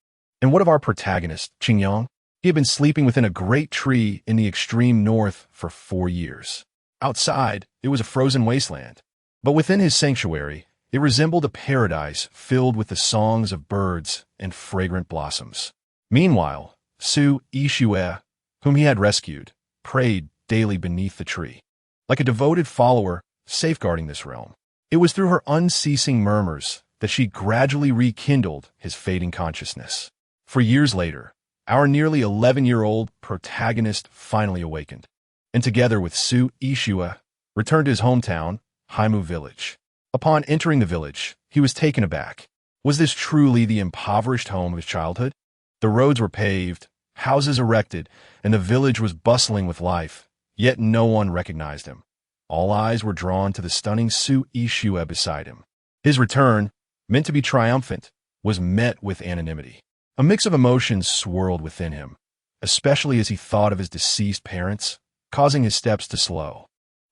And what of our protagonist, Qingyang? He had been sleeping within a great tree in the extreme north for 4 years. Outside, it was a frozen wasteland. But within his sanctuary, it resembled a paradise filled with the songs of birds and fragrant blossoms. Meanwhile, Su Ishue, whom he had rescued, prayed daily beneath the tree, like a devoted follower safeguarding this realm. It was through her unceasing murmurs that she gradually rekindled his fading consciousness. For years later, our nearly 11-year-old protagonist finally awakened, and together with Su Ishue, returned to his hometown, Haimu Village. Upon entering the village, he was taken aback. Was this truly the impoverished home of his childhood? The roads were paved, houses erected, and the village was bustling with life, yet no one recognized him. All eyes were drawn to the stunning Su Ishue beside him. His return, meant to be triumphant, was met with anonymity. A mix of emotions swirled within him, especially as he thought of his deceased parents, causing his steps to slow.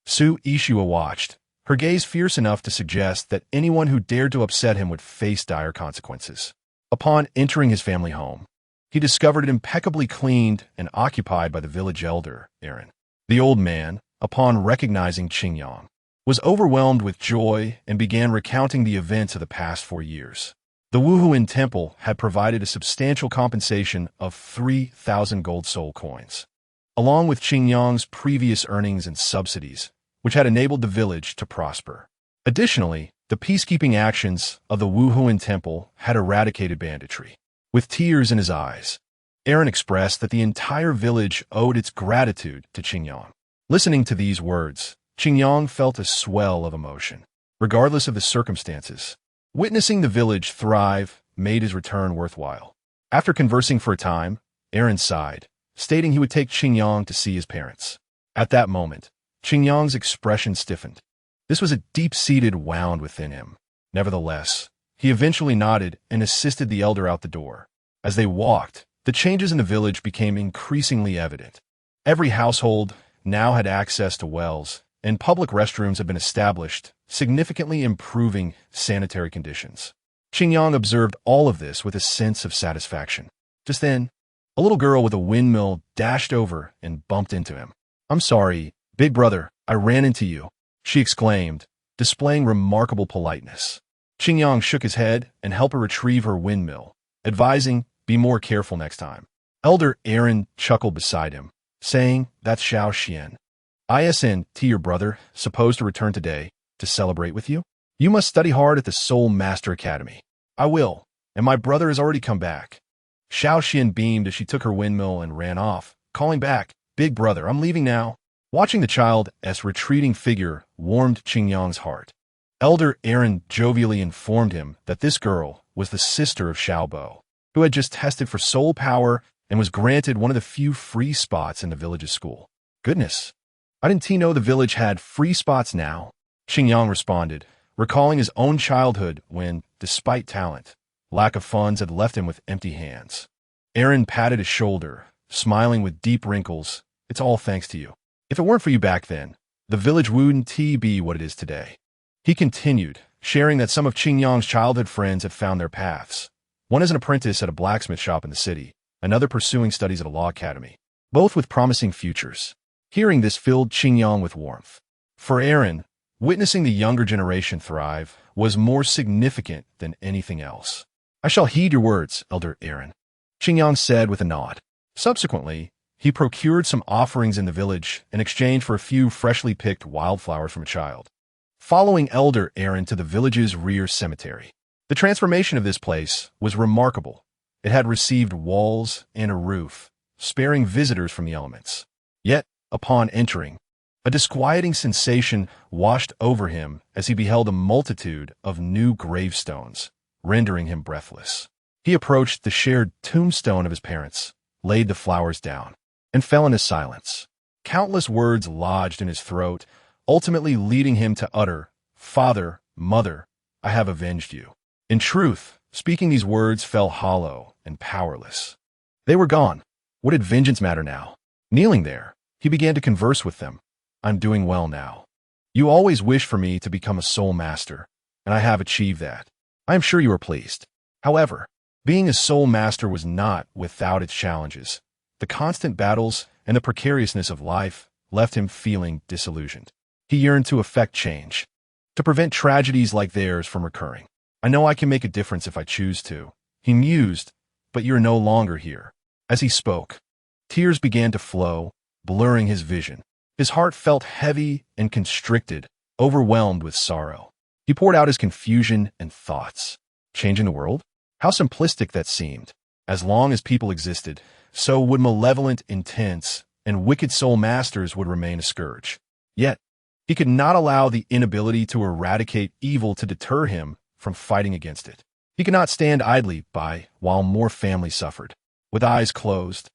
Su Ishua watched, her gaze fierce enough to suggest that anyone who dared to upset him would face dire consequences. Upon entering his family home, he discovered it impeccably cleaned and occupied by the village elder, Aaron. The old man, upon recognizing Qingyang, was overwhelmed with joy and began recounting the events of the past 4 years. The Wuhuan temple had provided a substantial compensation of 3,000 gold soul coins, along with Qingyang's previous earnings and subsidies, which had enabled the village to prosper. Additionally, the peacekeeping actions of the Wuhuan temple had eradicated banditry. With tears in his eyes, Aaron expressed that the entire village owed its gratitude to Qingyang. Listening to these words, Qingyang felt a swell of emotion. Regardless of the circumstances, witnessing the village thrive made his return worthwhile. After conversing for a time, Aaron sighed, stating he would take Qingyang to see his parents. At that moment, Qingyang's expression stiffened. This was a deep-seated wound within him. Nevertheless, he eventually nodded and assisted the elder out the door. As they walked, the changes in the village became increasingly evident. Every household now had access to wells, and public restrooms had been established, significantly improving sanitary conditions. Qingyang observed all of this with a sense of satisfaction. Just then, a little girl with a windmill dashed over and bumped into him. "I'm sorry, big brother, I ran into you," she exclaimed, displaying remarkable politeness. Qingyang shook his head and helped her retrieve her windmill, advising, "Be more careful next time." Elder Aaron chuckled beside him, saying, "That's Xiao Xian. Isn't your brother supposed to return today to celebrate with you? You must study hard at the Soul Master Academy." "I will, and my brother has already come back." Xiao Xian beamed as she took her windmill and ran off, calling back, "Big brother, I'm leaving now." Watching the child's retreating figure warmed Qingyang's heart. Elder Aaron jovially informed him that this girl was the sister of Xiaobo, who had just tested for soul power and was granted one of the few free spots in the village's school. "Goodness, I didn't know the village had free spots now," Qingyang responded, recalling his own childhood when, despite talent, lack of funds had left him with empty hands. Aaron patted his shoulder, smiling with deep wrinkles. "It's all thanks to you. If it weren't for you back then, the village wouldn't be what it is today." He continued, sharing that some of Qingyang's childhood friends had found their paths. One as an apprentice at a blacksmith shop in the city, another pursuing studies at a law academy, both with promising futures. Hearing this filled Qingyang with warmth. For Aaron, witnessing the younger generation thrive was more significant than anything else. "I shall heed your words, Elder Aaron," Qingyang said with a nod. Subsequently, he procured some offerings in the village in exchange for a few freshly picked wildflowers from a child. Following Elder Aaron to the village's rear cemetery. The transformation of this place was remarkable. It had received walls and a roof, sparing visitors from the elements. Yet, upon entering, a disquieting sensation washed over him as he beheld a multitude of new gravestones, rendering him breathless. He approached the shared tombstone of his parents, laid the flowers down, and fell into silence. Countless words lodged in his throat, ultimately leading him to utter, "Father, Mother, I have avenged you." In truth, speaking these words fell hollow and powerless. They were gone. What did vengeance matter now? Kneeling there, he began to converse with them. "I'm doing well now. You always wished for me to become a soul master, and I have achieved that. I am sure you are pleased. However, being a soul master was not without its challenges. The constant battles and the precariousness of life left him feeling disillusioned. He yearned to effect change, to prevent tragedies like theirs from recurring. I know I can make a difference if I choose to," he mused, "but you're no longer here." As he spoke, tears began to flow, blurring his vision. His heart felt heavy and constricted, overwhelmed with sorrow. He poured out his confusion and thoughts. Changing the world? How simplistic that seemed. As long as people existed, so would malevolent, intense, and wicked soul masters would remain a scourge. Yet, he could not allow the inability to eradicate evil to deter him from fighting against it. He could not stand idly by while more families suffered. With eyes closed,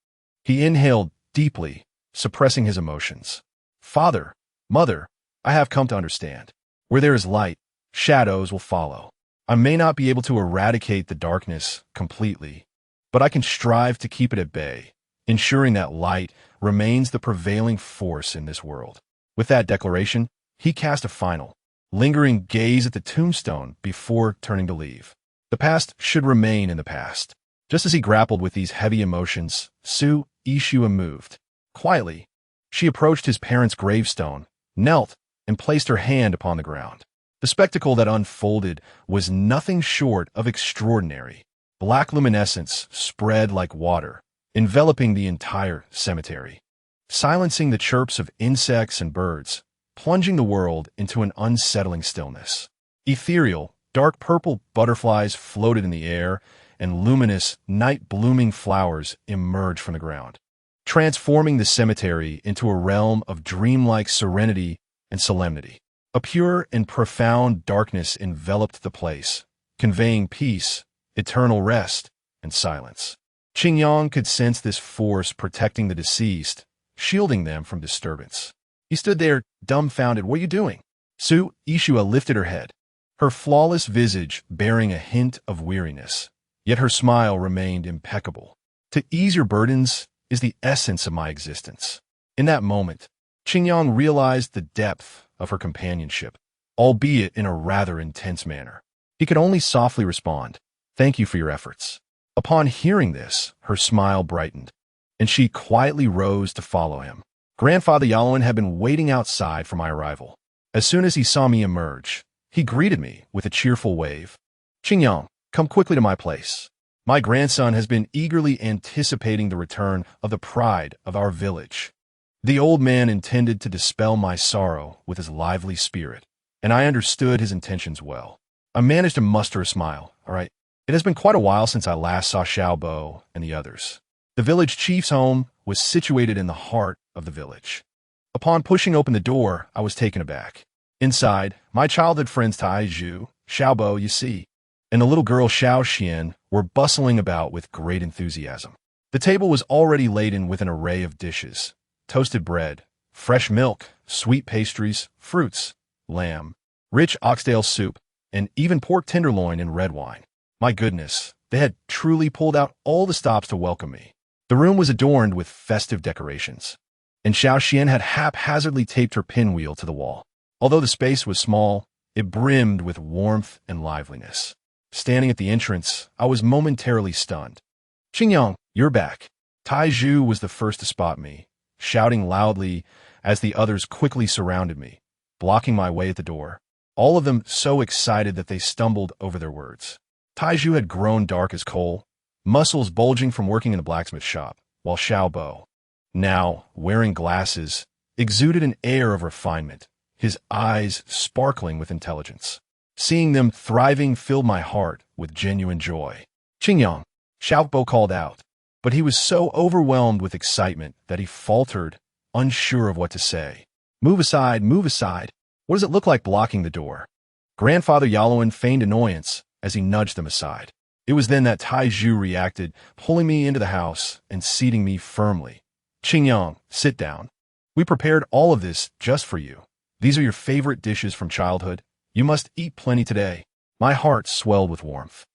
he inhaled deeply, suppressing his emotions. "Father, Mother, I have come to understand. Where there is light, shadows will follow. I may not be able to eradicate the darkness completely, but I can strive to keep it at bay, ensuring that light remains the prevailing force in this world. With that declaration, he cast a final, lingering gaze at the tombstone before turning to leave. The past should remain in the past. Just as he grappled with these heavy emotions, Su Ishua moved. Quietly, she approached his parents' gravestone, knelt, and placed her hand upon the ground. The spectacle that unfolded was nothing short of extraordinary. Black luminescence spread like water, enveloping the entire cemetery, silencing the chirps of insects and birds, plunging the world into an unsettling stillness. Ethereal, dark purple butterflies floated in the air, and luminous, night-blooming flowers emerged from the ground, transforming the cemetery into a realm of dreamlike serenity and solemnity. A pure and profound darkness enveloped the place, conveying peace, eternal rest, and silence. Qingyang could sense this force protecting the deceased, shielding them from disturbance. He stood there, dumbfounded. "What are you doing?" Su Ishua lifted her head, her flawless visage bearing a hint of weariness, yet her smile remained impeccable. "To ease your burdens is the essence of my existence." In that moment, Qingyang realized the depth of her companionship, albeit in a rather intense manner. He could only softly respond, "Thank you for your efforts." Upon hearing this, her smile brightened, and she quietly rose to follow him. Grandfather Yalowin had been waiting outside for my arrival. As soon as he saw me emerge, he greeted me with a cheerful wave. "Qingyang, come quickly to my place. My grandson has been eagerly anticipating the return of the pride of our village." The old man intended to dispel my sorrow with his lively spirit, and I understood his intentions well. I managed to muster a smile. "All right, it has been quite a while since I last saw Xiaobo and the others." The village chief's home was situated in the heart of the village. Upon pushing open the door, I was taken aback. Inside, my childhood friends Tai Zhu, Xiaobo, you see, and the little girl Xiao Xian were bustling about with great enthusiasm. The table was already laden with an array of dishes: toasted bread, fresh milk, sweet pastries, fruits, lamb, rich oxtail soup, and even pork tenderloin and red wine. My goodness, they had truly pulled out all the stops to welcome me. The room was adorned with festive decorations, and Xiao Xian had haphazardly taped her pinwheel to the wall. Although the space was small, it brimmed with warmth and liveliness. Standing at the entrance, I was momentarily stunned. "Qingyang, you're back." Tai Zhu was the first to spot me, shouting loudly as the others quickly surrounded me, blocking my way at the door, all of them so excited that they stumbled over their words. Tai Zhu had grown dark as coal, muscles bulging from working in the blacksmith shop, while Xiaobo, now wearing glasses, exuded an air of refinement, his eyes sparkling with intelligence. Seeing them thriving filled my heart with genuine joy. "Qingyang," Xiaobo called out, but he was so overwhelmed with excitement that he faltered, unsure of what to say. Move aside, move aside. What does it look like blocking the door?" Grandfather Yalowin feigned annoyance as he nudged them aside. It was then that Tai Zhu reacted, pulling me into the house and seating me firmly. "Qingyang, sit down. We prepared all of this just for you. These are your favorite dishes from childhood. You must eat plenty today." My heart swelled with warmth.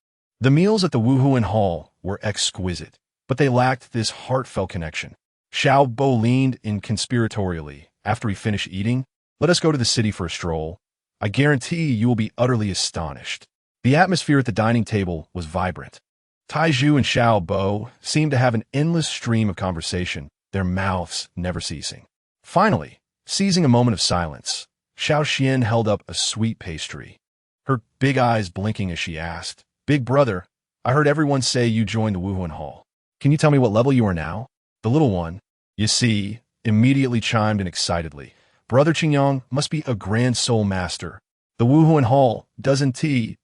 The meals at the Wuhuan Hall were exquisite, but they lacked this heartfelt connection. Xiaobo leaned in conspiratorially after he finished eating. "Let us go to the city for a stroll. I guarantee you will be utterly astonished." The atmosphere at the dining table was vibrant. Tai Zhu and Xiaobo seemed to have an endless stream of conversation, their mouths never ceasing. Finally, seizing a moment of silence, Xiao Xian held up a sweet pastry, her big eyes blinking as she asked, "Big brother, I heard everyone say you joined the Wuhuan Hall. Can you tell me what level you are now?" The little one, you see, immediately chimed in excitedly. "Brother Qingyang must be a grand soul master. The Wuhuan Hall doesn't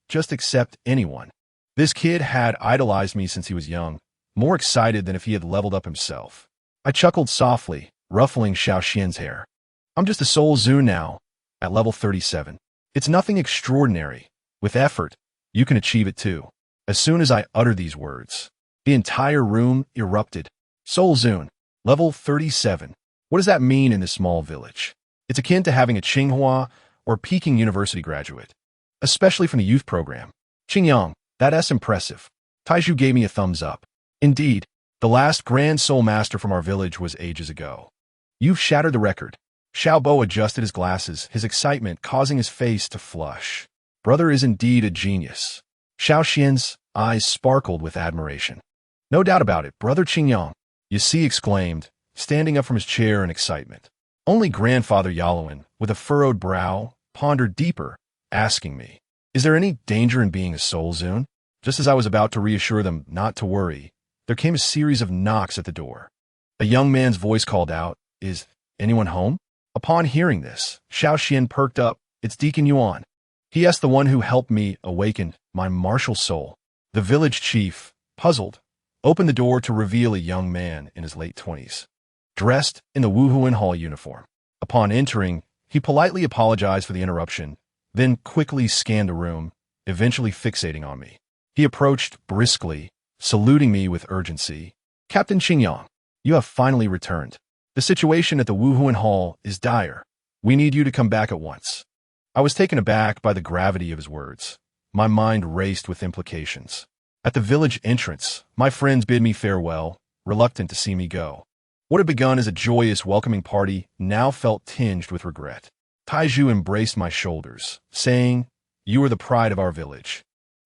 just accept anyone." This kid had idolized me since he was young, more excited than if he had leveled up himself. I chuckled softly, ruffling Xiao Xian's hair. "I'm just a soul Zhu now, at level 37. It's nothing extraordinary. With effort, you can achieve it too." As soon as I uttered these words, the entire room erupted. "Soul Zune, level 37. What does that mean in this small village?" It's akin to having a Tsinghua or Peking University graduate, especially from the youth program. "Qingyang, that's impressive." Tai Zhu gave me a thumbs up. Indeed, the last Grand Soul Master from our village was ages ago. You've shattered the record. Xiao Bo adjusted his glasses, his excitement causing his face to flush. Brother is indeed a genius. Xiao Xian's eyes sparkled with admiration. No doubt about it, Brother Qingyang, you see, exclaimed, standing up from his chair in excitement. Only Grandfather Yaluan, with a furrowed brow, pondered deeper, asking me, is there any danger in being a soul Zune? Just as I was about to reassure them not to worry, there came a series of knocks at the door. A young man's voice called out, is anyone home? Upon hearing this, Xiao Xian perked up. It's Deacon Yuan. He asked the one who helped me awaken my martial soul. The village chief, puzzled, opened the door to reveal a young man in his late 20s, dressed in the Wuhuan Hall uniform. Upon entering, he politely apologized for the interruption, then quickly scanned the room, eventually fixating on me. He approached briskly, saluting me with urgency. Captain Qingyang, you have finally returned. The situation at the Wuhuan Hall is dire. We need you to come back at once. I was taken aback by the gravity of his words. My mind raced with implications. At the village entrance, my friends bid me farewell, reluctant to see me go. What had begun as a joyous welcoming party now felt tinged with regret. Taiju embraced my shoulders, saying, "You are the pride of our village,"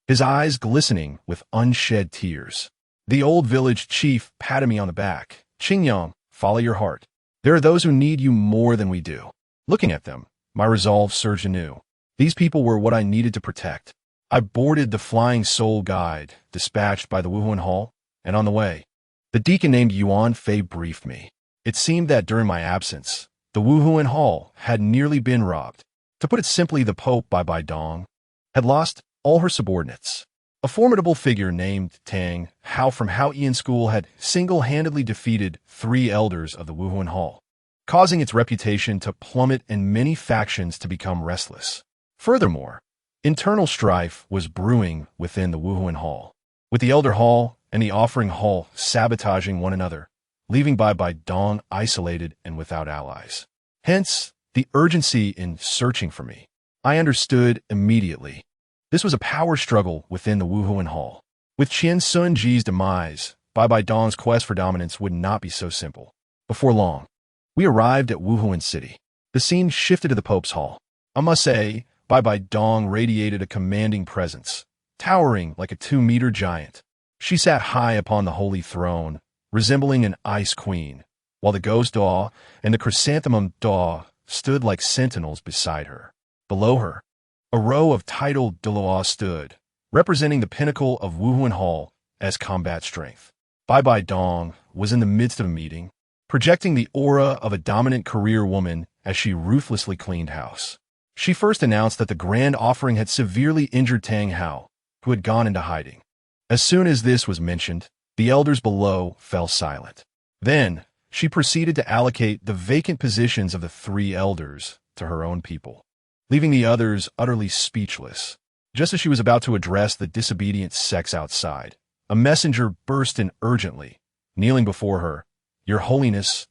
his eyes glistening with unshed tears. The old village chief patted me on the back. "Qingyang, follow your heart. There are those who need you more than we do." Looking at them, my resolve surged anew. These people were what I needed to protect. I boarded the Flying Soul Guide, dispatched by the Wuhuan Hall, and on the way, the deacon named Yuan Fei briefed me. It seemed that during my absence, the Wuhuan Hall had nearly been robbed. To put it simply, the Pope Bai Dong had lost all her subordinates. A formidable figure named Tang Hao from Hao Ian School had single-handedly defeated 3 elders of the Wuhuan Hall, causing its reputation to plummet and many factions to become restless. Furthermore, internal strife was brewing within the Wuhuan Hall, with the Elder Hall and the Offering Hall sabotaging one another, leaving Bai Dong isolated and without allies. Hence, the urgency in searching for me. I understood immediately. This was a power struggle within the Wuhuan Hall. With Qian Sunji's demise, Bai Dong's quest for dominance would not be so simple. Before long, we arrived at Wuhuan City. The scene shifted to the Pope's Hall. I must say, Bai Dong radiated a commanding presence, towering like a 2-meter giant. She sat high upon the holy throne, resembling an ice queen, while the Ghost Daw and the Chrysanthemum Daw stood like sentinels beside her. Below her, a row of titled Douluo stood, representing the pinnacle of Wuhuan Hall as combat strength. Bai Dong was in the midst of a meeting, projecting the aura of a dominant career woman as she ruthlessly cleaned house. She first announced that the Grand Offering had severely injured Tang Hao, who had gone into hiding. As soon as this was mentioned, the elders below fell silent. Then, she proceeded to allocate the vacant positions of the 3 elders to her own people, leaving the others utterly speechless. Just as she was about to address the disobedient sex outside, a messenger burst in urgently, kneeling before her. "Your Holiness,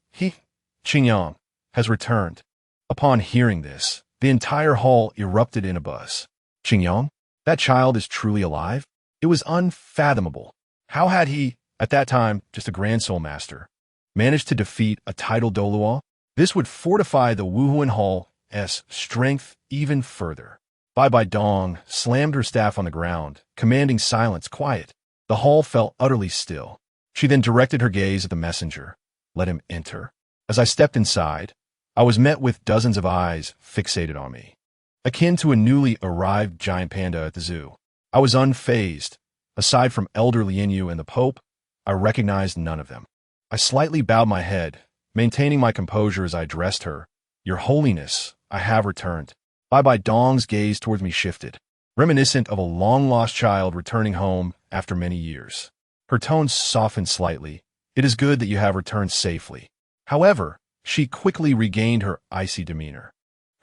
Qingyang, has returned." Upon hearing this, the entire hall erupted in a buzz. Qingyang? That child is truly alive? It was unfathomable. How had he, at that time just a Grand Soul Master, managed to defeat a titled Douluo? This would fortify the Wuhuan Hall's strength even further. Bai Dong slammed her staff on the ground, commanding silence, quiet. The hall fell utterly still. She then directed her gaze at the messenger. Let him enter. As I stepped inside, I was met with dozens of eyes fixated on me, akin to a newly arrived giant panda at the zoo. I was unfazed. Aside from Elder Lianyu and the Pope, I recognized none of them. I slightly bowed my head, maintaining my composure as I addressed her. "Your Holiness, I have returned." Bai Dong's gaze towards me shifted, reminiscent of a long-lost child returning home after many years. Her tone softened slightly. "It is good that you have returned safely." However, she quickly regained her icy demeanor,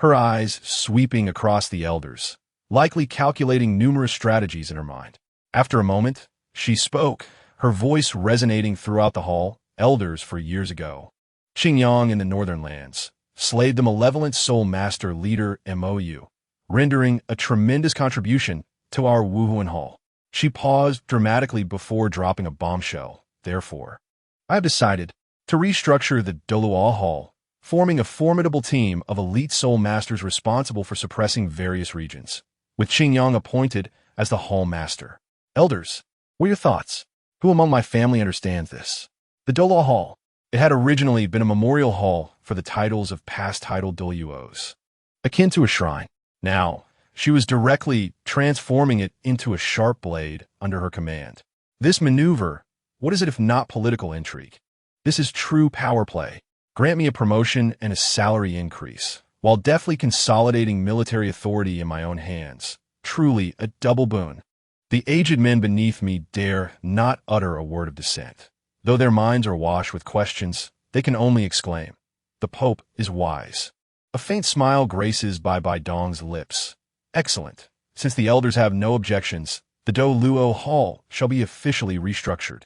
her eyes sweeping across the elders, likely calculating numerous strategies in her mind. After a moment, she spoke, her voice resonating throughout the hall. "Elders for years ago, Qingyang in the northern lands slayed the malevolent soul master leader Mou, rendering a tremendous contribution to our Wuhuan Hall." She paused dramatically before dropping a bombshell, Therefore, I have decided to restructure the Douluo Hall, forming a formidable team of elite soul masters responsible for suppressing various regions, with Qingyang appointed as the hall master. Elders, what are your thoughts? Who among my family understands this? The Douluo Hall. It had originally been a memorial hall for the titles of past titled Douluos, akin to a shrine. Now, she was directly transforming it into a sharp blade under her command. This maneuver, what is it if not political intrigue? This is true power play. Grant me a promotion and a salary increase, while deftly consolidating military authority in my own hands. Truly a double boon. The aged men beneath me dare not utter a word of dissent. Though their minds are awash with questions, they can only exclaim, "The Pope is wise." A faint smile graces Bai Dong's lips. Excellent. Since the elders have no objections, the Douluo Hall shall be officially restructured.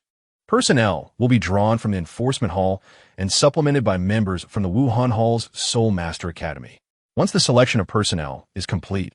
Personnel will be drawn from the Enforcement Hall and supplemented by members from the Wuhan Hall's Soul Master Academy. Once the selection of personnel is complete,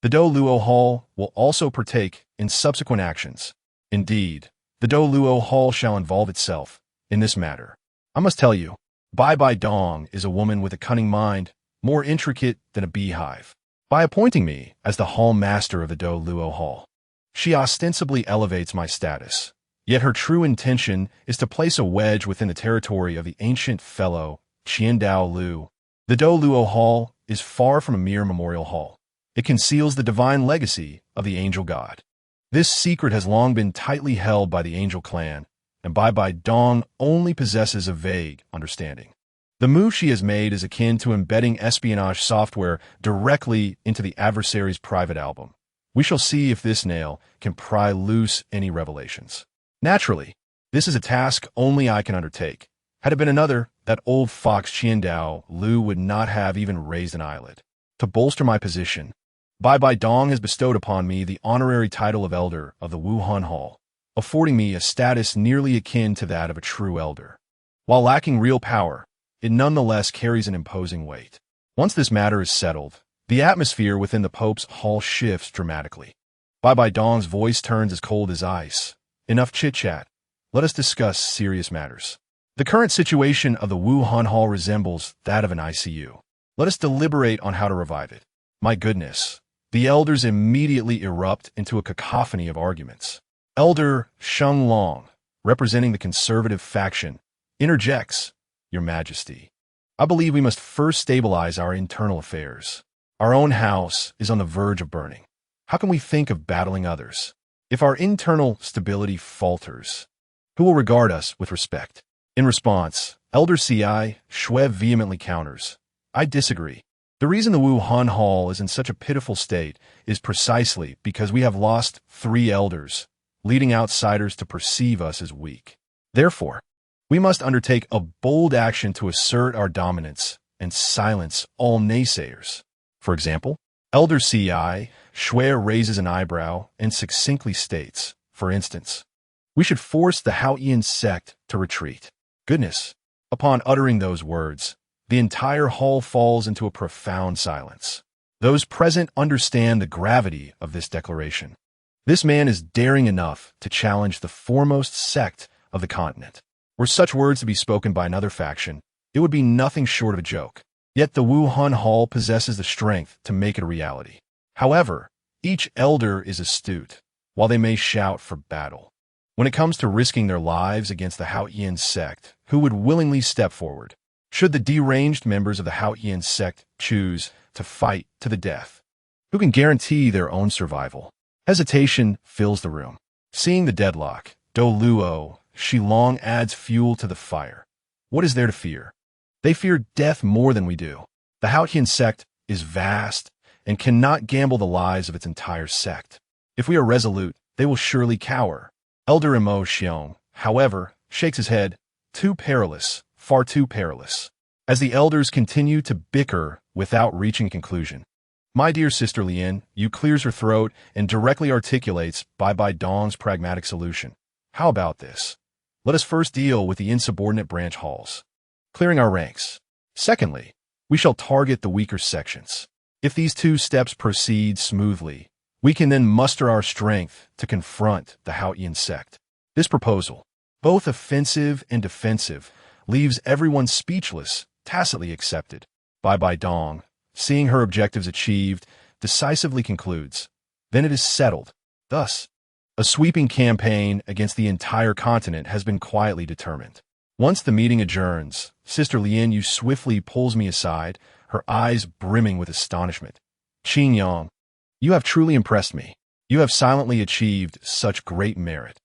the Douluo Hall will also partake in subsequent actions. Indeed, the Douluo Hall shall involve itself in this matter. I must tell you, Bai Dong is a woman with a cunning mind, more intricate than a beehive. By appointing me as the hall master of the Douluo Hall, she ostensibly elevates my status. Yet her true intention is to place a wedge within the territory of the ancient fellow, Qiandao Lu. The Douluo Hall is far from a mere memorial hall. It conceals the divine legacy of the angel god. This secret has long been tightly held by the angel clan, and Bai Dong only possesses a vague understanding. The move she has made is akin to embedding espionage software directly into the adversary's private album. We shall see if this nail can pry loose any revelations. Naturally, this is a task only I can undertake. Had it been another, that old fox Qiandao Lu would not have even raised an eyelid. To bolster my position, Bai Dong has bestowed upon me the honorary title of Elder of the Wuhan Hall, affording me a status nearly akin to that of a true elder. While lacking real power, it nonetheless carries an imposing weight. Once this matter is settled, the atmosphere within the Pope's hall shifts dramatically. Bai Dong's voice turns as cold as ice. Enough chit-chat. Let us discuss serious matters. The current situation of the Wuhan Hall resembles that of an ICU. Let us deliberate on how to revive it. My goodness. The elders immediately erupt into a cacophony of arguments. Elder Sheng Long, representing the conservative faction, interjects, "Your Majesty, I believe we must first stabilize our internal affairs. Our own house is on the verge of burning. How can we think of battling others? If our internal stability falters, who will regard us with respect?" In response, Elder Ci Shui vehemently counters, "I disagree. The reason the Wuhan Hall is in such a pitiful state is precisely because we have lost 3 elders, leading outsiders to perceive us as weak. Therefore, we must undertake a bold action to assert our dominance and silence all naysayers." For example, Elder Ci Shui raises an eyebrow and succinctly states, for instance, "We should force the Haoyan sect to retreat." Goodness! Upon uttering those words, the entire hall falls into a profound silence. Those present understand the gravity of this declaration. This man is daring enough to challenge the foremost sect of the continent. Were such words to be spoken by another faction, it would be nothing short of a joke. Yet the Wuhan Hall possesses the strength to make it a reality. However, each elder is astute, while they may shout for battle. When it comes to risking their lives against the Haoyan sect, who would willingly step forward? Should the deranged members of the Haoyan sect choose to fight to the death? Who can guarantee their own survival? Hesitation fills the room. Seeing the deadlock, Douluo Shilong adds fuel to the fire. What is there to fear? They fear death more than we do. The Haoyan sect is vast and cannot gamble the lives of its entire sect. If we are resolute, they will surely cower. Elder Mo Xiong, however, shakes his head. Too perilous. Far too perilous. As the elders continue to bicker without reaching a conclusion, my dear sister Lien Yu clears her throat and directly articulates Bai Dong's pragmatic solution. How about this? Let us first deal with the insubordinate branch halls, clearing our ranks. Secondly, we shall target the weaker sections. If these 2 steps proceed smoothly, we can then muster our strength to confront the Haoyan sect. This proposal, both offensive and defensive, leaves everyone speechless, tacitly accepted. Bai Dong, seeing her objectives achieved, decisively concludes, then it is settled. Thus, a sweeping campaign against the entire continent has been quietly determined. Once the meeting adjourns, Sister Lien Yu swiftly pulls me aside, her eyes brimming with astonishment. Qin Yang, you have truly impressed me. You have silently achieved such great merit.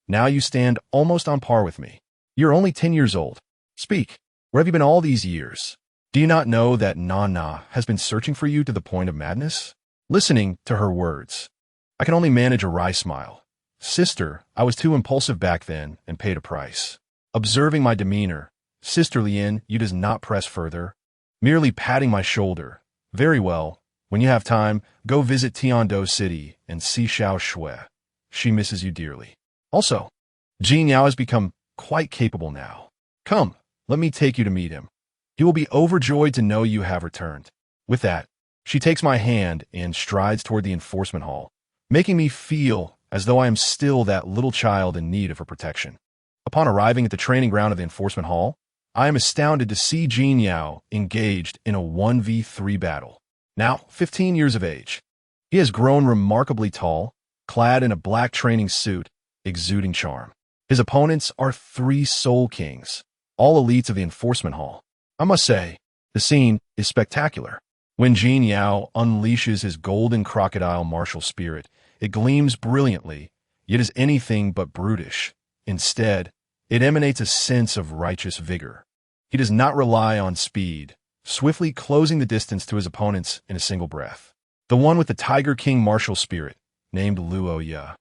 Now you stand almost on par with me. You're only 10 years old. Speak. Where have you been all these years? Do you not know that Nana has been searching for you to the point of madness? Listening to her words, I can only manage a wry smile. Sister, I was too impulsive back then and paid a price. Observing my demeanor, Sister Lien Yu does not press further, merely patting my shoulder. Very well. When you have time, go visit Tiando City and see Xiao Shui. She misses you dearly. Also, Jin Yao has become quite capable now. Come, let me take you to meet him. He will be overjoyed to know you have returned. With that, she takes my hand and strides toward the enforcement hall, making me feel as though I am still that little child in need of her protection. Upon arriving at the training ground of the enforcement hall, I am astounded to see Jin Yao engaged in a 1v3 battle. Now 15 years of age, he has grown remarkably tall, clad in a black training suit, exuding charm. His opponents are 3 Soul Kings, all elites of the enforcement hall. I must say, the scene is spectacular. When Jin Yao unleashes his golden crocodile martial spirit, it gleams brilliantly, yet is anything but brutish. Instead, it emanates a sense of righteous vigor. He does not rely on speed, swiftly closing the distance to his opponents in a single breath. The one with the Tiger King martial spirit, named Luo Ya,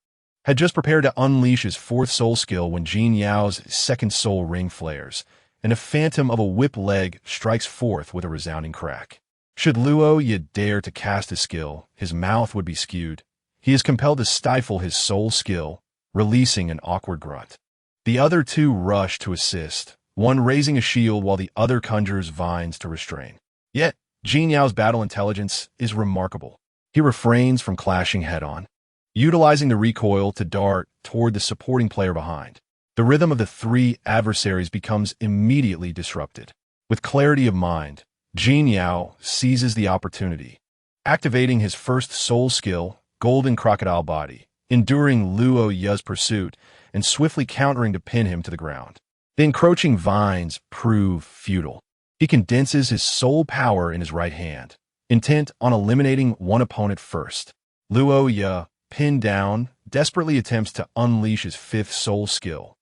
had just prepared to unleash his 4th soul skill when Jin Yao's 2nd soul ring flares, and a phantom of a whip leg strikes forth with a resounding crack. Should Luo Ya dare to cast his skill, his mouth would be skewed. He is compelled to stifle his soul skill, releasing an awkward grunt. The other 2 rush to assist, one raising a shield while the other conjures vines to restrain. Yet, Jin Yao's battle intelligence is remarkable. He refrains from clashing head-on, utilizing the recoil to dart toward the supporting player behind. The rhythm of the 3 adversaries becomes immediately disrupted. With clarity of mind, Jin Yao seizes the opportunity, activating his 1st soul skill, Golden Crocodile Body, enduring Luo Ya's pursuit and swiftly countering to pin him to the ground. The encroaching vines prove futile. He condenses his soul power in his right hand, intent on eliminating one opponent first. Luo Ya, pinned down, desperately attempts to unleash his 5th soul skill.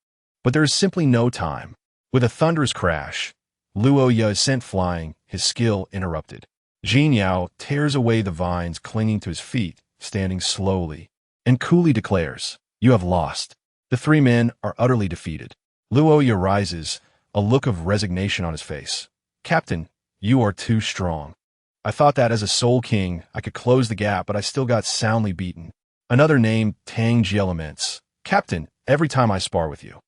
But there is simply no time. With a thunderous crash, Luo Ya is sent flying, his skill interrupted. Jin Yao tears away the vines clinging to his feet, standing slowly, and coolly declares, "You have lost." The 3 men are utterly defeated. Luo Ya rises, a look of resignation on his face. "Captain, you are too strong. I thought that as a Soul King, I could close the gap, but I still got soundly beaten." Another named Tang Ji laments, "Captain, every time I spar with you,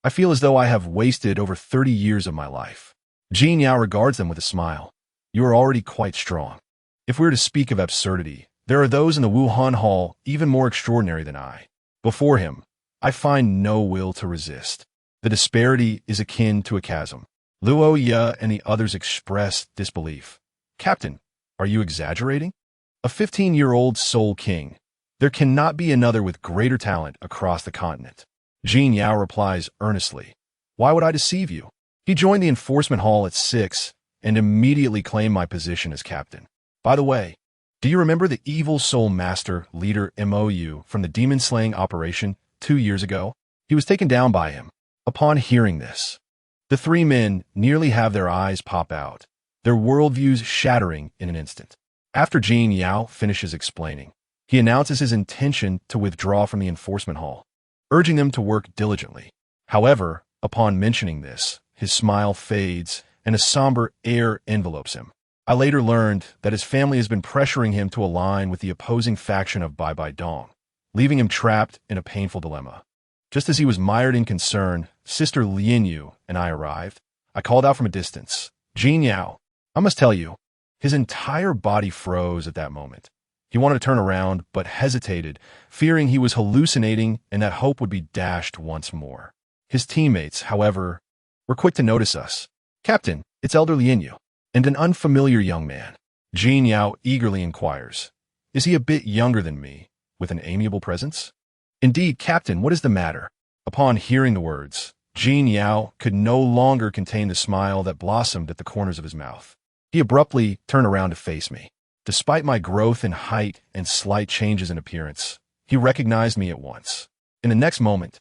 I feel as though I have wasted over 30 years of my life." Jin Yao regards them with a smile. "You are already quite strong. If we were to speak of absurdity, there are those in the Wuhan Hall even more extraordinary than I. Before him, I find no will to resist. The disparity is akin to a chasm." Luo Ya and the others express disbelief. "Captain, are you exaggerating? A 15-year-old Soul King. There cannot be another with greater talent across the continent." Jin Yao replies earnestly, "Why would I deceive you? He joined the enforcement hall at 6 and immediately claimed my position as captain. By the way, do you remember the evil soul master leader MOU from the demon-slaying operation 2 years ago? He was taken down by him." Upon hearing this, the 3 men nearly have their eyes pop out, their worldviews shattering in an instant. After Jin Yao finishes explaining, he announces his intention to withdraw from the enforcement hall, urging them to work diligently. However, upon mentioning this, his smile fades and a somber air envelopes him. I later learned that his family has been pressuring him to align with the opposing faction of Bai Dong, leaving him trapped in a painful dilemma. Just as he was mired in concern, Sister Lien Yu and I arrived. I called out from a distance, "Jin Yao." I must tell you, his entire body froze at that moment. He wanted to turn around, but hesitated, fearing he was hallucinating and that hope would be dashed once more. His teammates, however, were quick to notice us. "Captain, it's Elder Lianyu, and an unfamiliar young man." Jin Yao eagerly inquires, "Is he a bit younger than me, with an amiable presence?" "Indeed, Captain, what is the matter?" Upon hearing the words, Jin Yao could no longer contain the smile that blossomed at the corners of his mouth. He abruptly turned around to face me. Despite my growth in height and slight changes in appearance, he recognized me at once. In the next moment,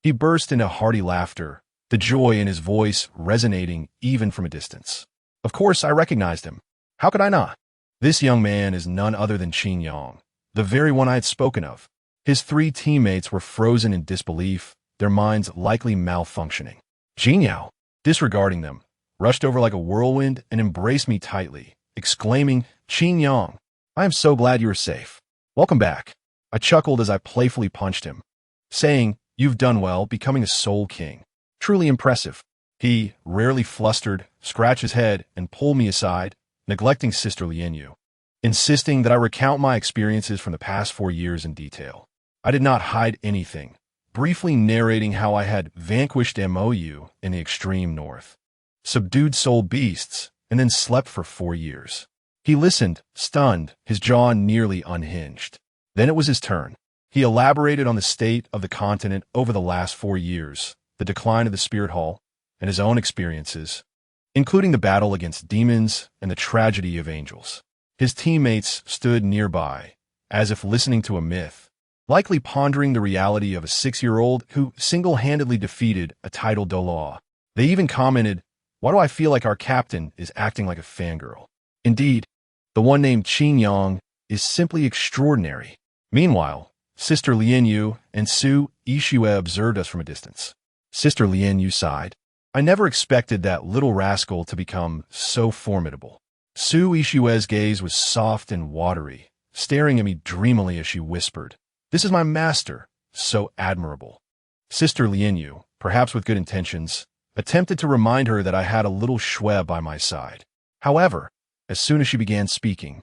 he burst into hearty laughter, the joy in his voice resonating even from a distance. Of course, I recognized him. How could I not? This young man is none other than Qin Yang, the very one I had spoken of. His three teammates were frozen in disbelief, their minds likely malfunctioning. Jin Yao, disregarding them, rushed over like a whirlwind and embraced me tightly, exclaiming, "Qin Yang, I am so glad you are safe. Welcome back." I chuckled as I playfully punched him, saying, "You've done well, becoming a Soul King. Truly impressive." He, rarely flustered, scratched his head and pulled me aside, neglecting Sister Lianyu, insisting that I recount my experiences from the past 4 years in detail. I did not hide anything, briefly narrating how I had vanquished MOU in the extreme north, subdued soul beasts, and then slept for 4 years. He listened, stunned, his jaw nearly unhinged. Then it was his turn. He elaborated on the state of the continent over the last 4 years, the decline of the Spirit Hall, and his own experiences, including the battle against demons and the tragedy of angels. His teammates stood nearby, as if listening to a myth, likely pondering the reality of a 6-year-old who single-handedly defeated a titled Douluo. They even commented, "Why do I feel like our captain is acting like a fangirl?" Indeed, the one named Qin Yang is simply extraordinary. Meanwhile, Sister Lianyu and Su Ishue observed us from a distance. Sister Lianyu sighed. "I never expected that little rascal to become so formidable." Su Ishue's gaze was soft and watery, staring at me dreamily as she whispered, "This is my master, so admirable." Sister Lianyu, perhaps with good intentions, attempted to remind her that I had a little Shue by my side. However, as soon as she began speaking,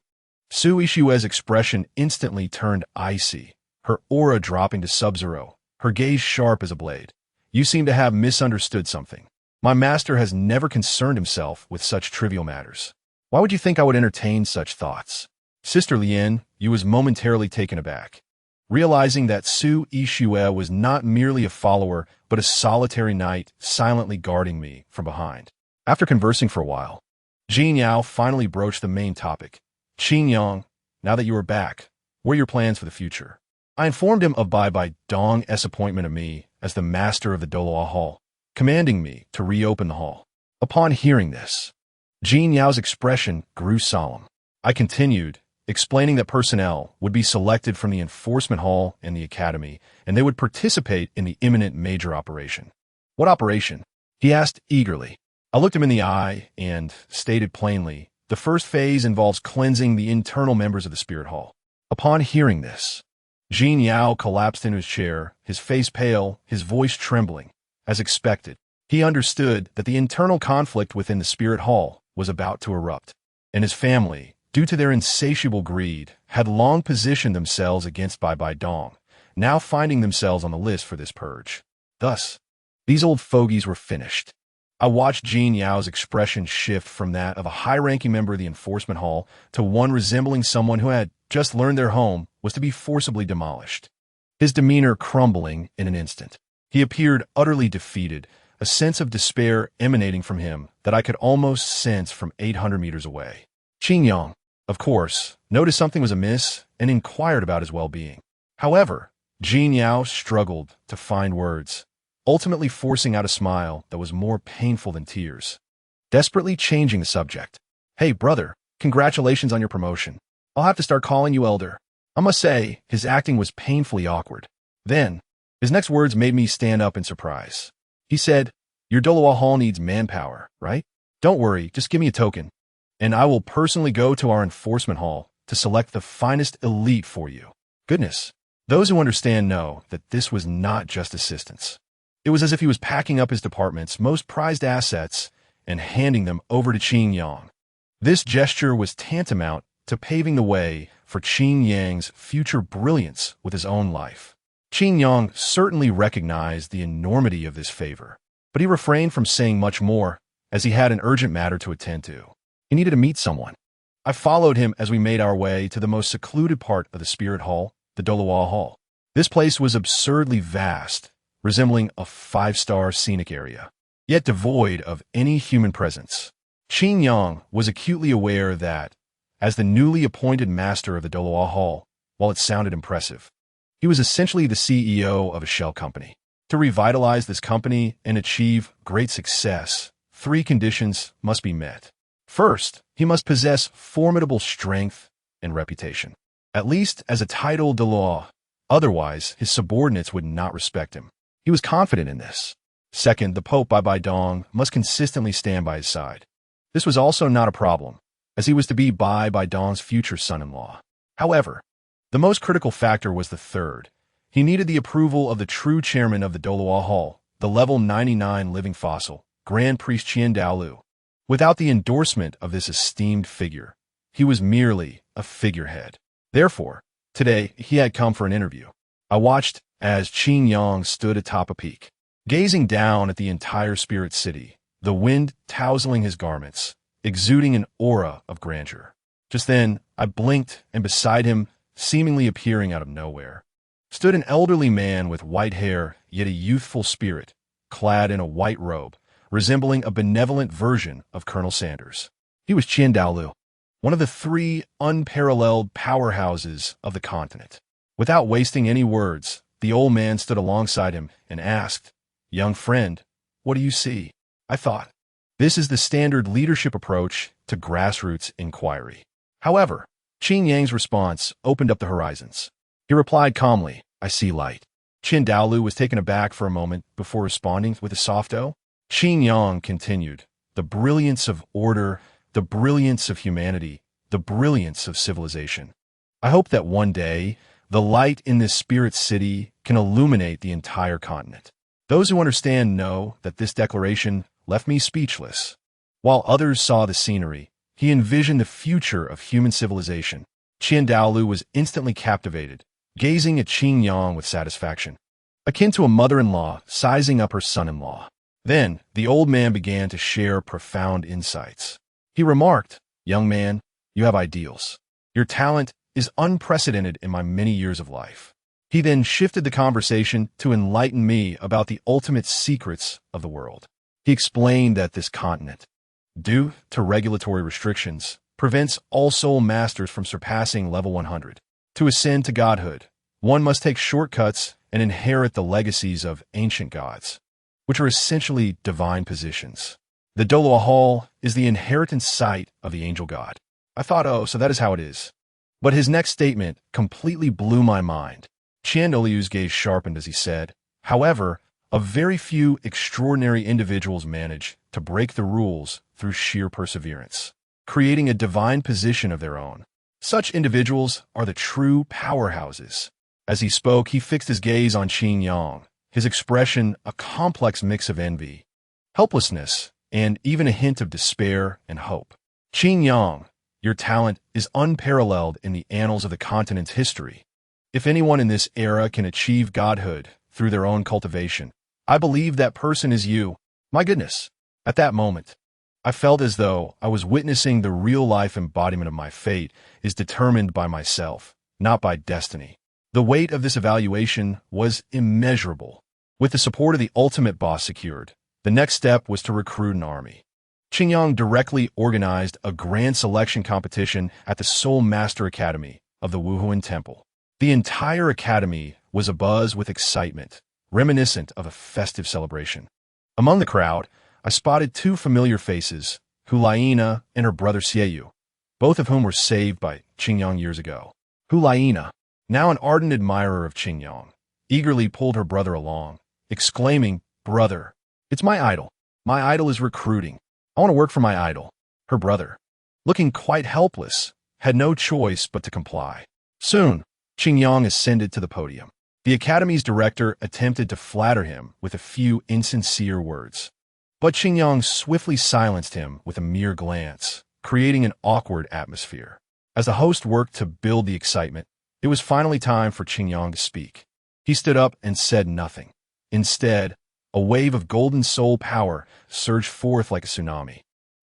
Su Ishue's expression instantly turned icy, her aura dropping to sub-zero, her gaze sharp as a blade. "You seem to have misunderstood something. My master has never concerned himself with such trivial matters. Why would you think I would entertain such thoughts?" Sister Lianyu was momentarily taken aback, realizing that Su Ishue was not merely a follower, but a solitary knight silently guarding me from behind. After conversing for a while, Jin Yao finally broached the main topic. "Qin Yang, now that you are back, what are your plans for the future?" I informed him of Bai Dong's appointment of me as the master of the Douluo Hall, commanding me to reopen the hall. Upon hearing this, Jin Yao's expression grew solemn. I continued, explaining that personnel would be selected from the enforcement hall and the academy, and they would participate in the imminent major operation. "What operation?" he asked eagerly. I looked him in the eye and stated plainly, "The first phase involves cleansing the internal members of the Spirit Hall." Upon hearing this, Jin Yao collapsed into his chair, his face pale, his voice trembling. As expected, he understood that the internal conflict within the Spirit Hall was about to erupt, and his family, due to their insatiable greed, had long positioned themselves against Bai Dong, now finding themselves on the list for this purge. Thus, these old fogies were finished. I watched Jin Yao's expression shift from that of a high-ranking member of the enforcement hall to one resembling someone who had just learned their home was to be forcibly demolished. His demeanor crumbling in an instant. He appeared utterly defeated, a sense of despair emanating from him that I could almost sense from 800 meters away. Qin Yang, of course, noticed something was amiss and inquired about his well-being. However, Jin Yao struggled to find words, ultimately forcing out a smile that was more painful than tears. Desperately changing the subject. "Hey, brother, congratulations on your promotion. I'll have to start calling you Elder." I must say, his acting was painfully awkward. Then, his next words made me stand up in surprise. He said, "Your Douluo Hall needs manpower, right? Don't worry, just give me a token, and I will personally go to our enforcement hall to select the finest elite for you." Goodness, those who understand know that this was not just assistance. It was as if he was packing up his department's most prized assets and handing them over to Qin Yang. This gesture was tantamount to paving the way for Qin Yang's future brilliance with his own life. Qin Yang certainly recognized the enormity of this favor, but he refrained from saying much more, as he had an urgent matter to attend to. He needed to meet someone. I followed him as we made our way to the most secluded part of the Spirit Hall, the Douluo Hall. This place was absurdly vast, resembling a five-star scenic area, yet devoid of any human presence. Qin Yang was acutely aware that, as the newly appointed master of the Douluo Hall, while it sounded impressive, he was essentially the CEO of a shell company. To revitalize this company and achieve great success, 3 conditions must be met. First, he must possess formidable strength and reputation, at least as a title de law. Otherwise, his subordinates would not respect him. He was confident in this. Second, the Pope Bai Dong must consistently stand by his side. This was also not a problem, as he was to be Bai Dong's future son-in-law. However, the most critical factor was the third. He needed the approval of the true chairman of the Douluo Hall, the level 99 living fossil, Grand Priest Dalu. Without the endorsement of this esteemed figure, he was merely a figurehead. Therefore, today he had come for an interview. I watched as Qin Yang stood atop a peak, gazing down at the entire spirit city, the wind tousling his garments, exuding an aura of grandeur. Just then, I blinked, and beside him, seemingly appearing out of nowhere, stood an elderly man with white hair, yet a youthful spirit, clad in a white robe, resembling a benevolent version of Colonel Sanders. He was Dalu, one of the 3 unparalleled powerhouses of the continent. Without wasting any words, the old man stood alongside him and asked, "Young friend, what do you see?" I thought, this is the standard leadership approach to grassroots inquiry. However, Qin Yang's response opened up the horizons. He replied calmly, "I see light." Dalu was taken aback for a moment before responding with a soft "oh." Qin Yang continued, "The brilliance of order, the brilliance of humanity, the brilliance of civilization. I hope that one day, the light in this spirit city can illuminate the entire continent." Those who understand know that this declaration left me speechless. While others saw the scenery, he envisioned the future of human civilization. Dalu was instantly captivated, gazing at Qin Yang with satisfaction, akin to a mother-in-law sizing up her son-in-law. Then, the old man began to share profound insights. He remarked, "Young man, you have ideals. Your talent is unprecedented in my many years of life." He then shifted the conversation to enlighten me about the ultimate secrets of the world. He explained that this continent, due to regulatory restrictions, prevents all soul masters from surpassing level 100. To ascend to godhood, one must take shortcuts and inherit the legacies of ancient gods, which are essentially divine positions. The Douluo Hall is the inheritance site of the angel god. I thought, oh, so that is how it is. But his next statement completely blew my mind. Liu's gaze sharpened as he said, "However, a very few extraordinary individuals manage to break the rules through sheer perseverance, creating a divine position of their own. Such individuals are the true powerhouses." As he spoke, he fixed his gaze on Qin Yang, his expression a complex mix of envy, helplessness, and even a hint of despair and hope. "Qin Yang, your talent is unparalleled in the annals of the continent's history. If anyone in this era can achieve godhood through their own cultivation, I believe that person is you." My goodness. At that moment, I felt as though I was witnessing the real-life embodiment of my fate is determined by myself, not by destiny. The weight of this evaluation was immeasurable. With the support of the ultimate boss secured, the next step was to recruit an army. Qin Yang directly organized a grand selection competition at the Soul Master Academy of the Wuhuan Temple. The entire academy was abuzz with excitement, reminiscent of a festive celebration. Among the crowd, I spotted 2 familiar faces, Hulaina and her brother Xieyu, both of whom were saved by Qin Yang years ago. Hulaina, now an ardent admirer of Qin Yang, eagerly pulled her brother along, exclaiming, "Brother, it's my idol. My idol is recruiting. I want to work for my idol." Her brother, looking quite helpless, had no choice but to comply. Soon, Qin Yang ascended to the podium. The academy's director attempted to flatter him with a few insincere words, but Qin Yang swiftly silenced him with a mere glance, creating an awkward atmosphere. As the host worked to build the excitement, it was finally time for Qin Yang to speak. He stood up and said nothing. Instead, a wave of golden soul power surged forth like a tsunami,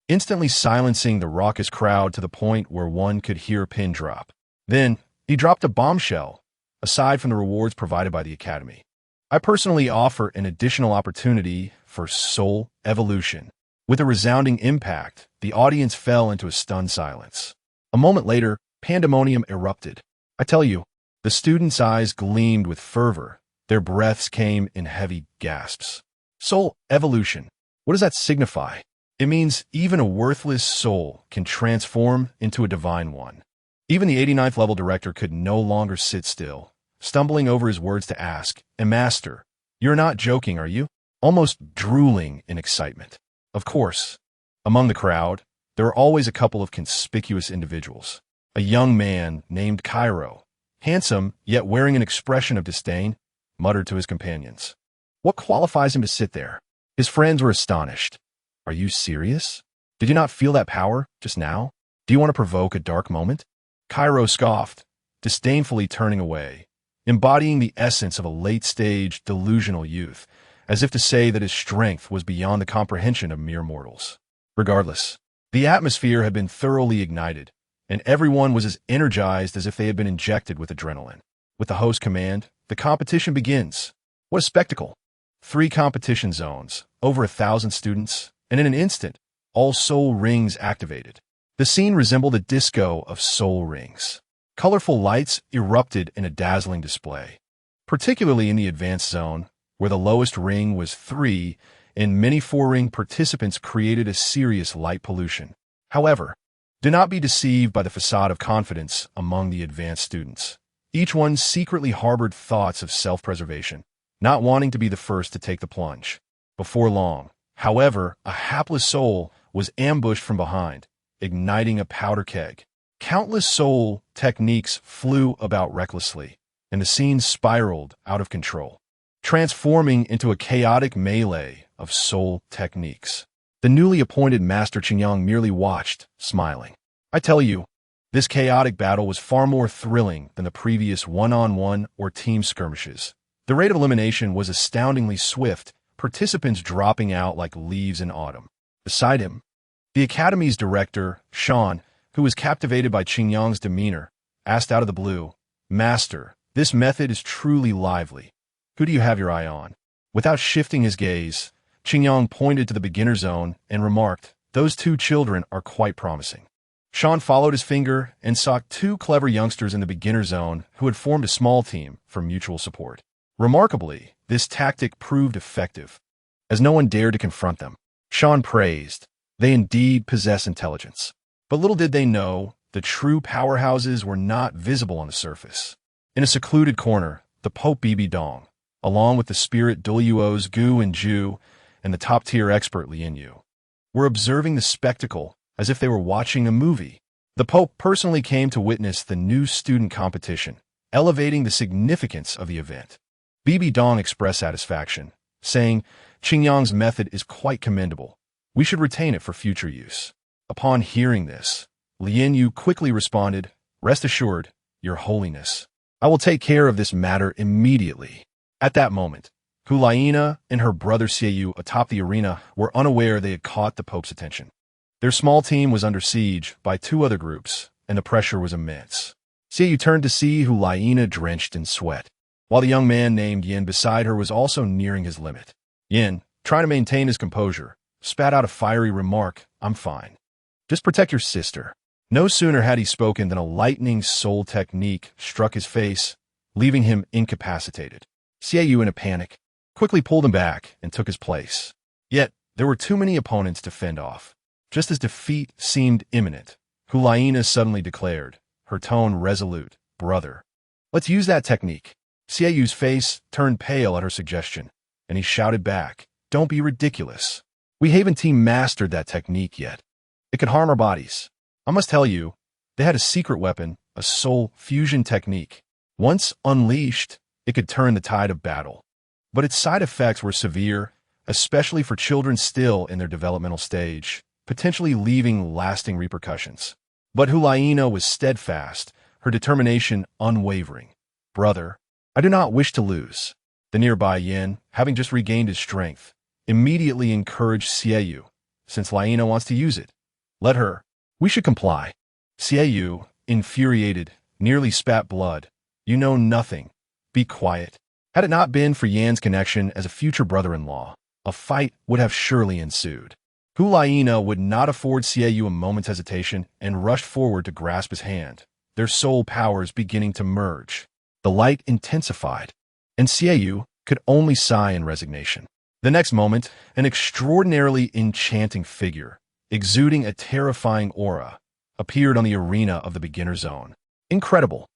instantly silencing the raucous crowd to the point where one could hear a pin drop. Then, he dropped a bombshell, aside from the rewards provided by the Academy. I personally offer an additional opportunity for soul evolution. With a resounding impact, the audience fell into a stunned silence. A moment later, pandemonium erupted. I tell you, the students' eyes gleamed with fervor. Their breaths came in heavy gasps. Soul evolution. What does that signify? It means even a worthless soul can transform into a divine one. Even the 89th level director could no longer sit still, stumbling over his words to ask, "And Master, you're not joking, are you?" Almost drooling in excitement. Of course, among the crowd, there are always a couple of conspicuous individuals. A young man named Cairo, handsome yet wearing an expression of disdain, muttered to his companions. What qualifies him to sit there? His friends were astonished. Are you serious? Did you not feel that power just now? Do you want to provoke a dark moment? Cairo scoffed, disdainfully turning away, embodying the essence of a late-stage delusional youth, as if to say that his strength was beyond the comprehension of mere mortals. Regardless, the atmosphere had been thoroughly ignited, and everyone was as energized as if they had been injected with adrenaline. With the host command, the competition begins. What a spectacle! 3 competition zones, over 1,000 students, and in an instant, all soul rings activated. The scene resembled a disco of soul rings. Colorful lights erupted in a dazzling display, particularly in the advanced zone, where the lowest ring was 3, and many 4-ring participants created a serious light pollution. However, do not be deceived by the facade of confidence among the advanced students. Each one secretly harbored thoughts of self-preservation, not wanting to be the first to take the plunge. Before long, however, a hapless soul was ambushed from behind, igniting a powder keg. Countless soul techniques flew about recklessly, and the scene spiraled out of control, transforming into a chaotic melee of soul techniques. The newly appointed Master Qingyang merely watched, smiling. I tell you, this chaotic battle was far more thrilling than the previous one-on-one or team skirmishes. The rate of elimination was astoundingly swift, participants dropping out like leaves in autumn. Beside him, the Academy's director, Sean, who was captivated by Qingyang's demeanor, asked out of the blue, "Master, this method is truly lively. Who do you have your eye on?" Without shifting his gaze, Qingyang pointed to the beginner zone and remarked, "Those 2 children are quite promising." Sean followed his finger and saw 2 clever youngsters in the beginner zone who had formed a small team for mutual support. Remarkably, this tactic proved effective, as no one dared to confront them. Sean praised, "They indeed possess intelligence." But little did they know, the true powerhouses were not visible on the surface. In a secluded corner, the Pope Bibi Dong, along with the spirit Douluo's Gu and Ju, and the top-tier expert Lian Yu, were observing the spectacle as if they were watching a movie. The Pope personally came to witness the new student competition, elevating the significance of the event. Bibi Dong expressed satisfaction, saying, "Qingyang's method is quite commendable. We should retain it for future use." Upon hearing this, Lian Yu quickly responded, "Rest assured, Your Holiness, I will take care of this matter immediately." At that moment, Hulaina and her brother Xiaoyu atop the arena were unaware they had caught the Pope's attention. Their small team was under siege by 2 other groups, and the pressure was immense. Xiaoyu turned to see Hulaina drenched in sweat, while the young man named Yin beside her was also nearing his limit. Yin, trying to maintain his composure, spat out a fiery remark, "I'm fine. Just protect your sister." No sooner had he spoken than a lightning soul technique struck his face, leaving him incapacitated. Xiaoyu, in a panic, quickly pulled him back and took his place. Yet, there were too many opponents to fend off. Just as defeat seemed imminent, Hulaina suddenly declared, her tone resolute, "Brother, let's use that technique." Xiaoyu's face turned pale at her suggestion, and he shouted back, "Don't be ridiculous. We haven't team mastered that technique yet. It could harm our bodies." I must tell you, they had a secret weapon, a soul fusion technique. Once unleashed, it could turn the tide of battle. But its side effects were severe, especially for children still in their developmental stage, potentially leaving lasting repercussions. But Hulaina was steadfast, her determination unwavering. "Brother, I do not wish to lose. The nearby Yin, having just regained his strength, immediately encouraged Xiaoyu, since Laina wants to use it. Let her. We should comply. Xiaoyu, infuriated, nearly spat blood. You know nothing. Be quiet. Had it not been for Yan's connection as a future brother-in-law, a fight would have surely ensued. Laina would not afford Xiaoyu a moment's hesitation and rushed forward to grasp his hand, their soul powers beginning to merge. The light intensified, and Xiaoyu could only sigh in resignation. The next moment, an extraordinarily enchanting figure, exuding a terrifying aura, appeared on the arena of the beginner zone. Incredible.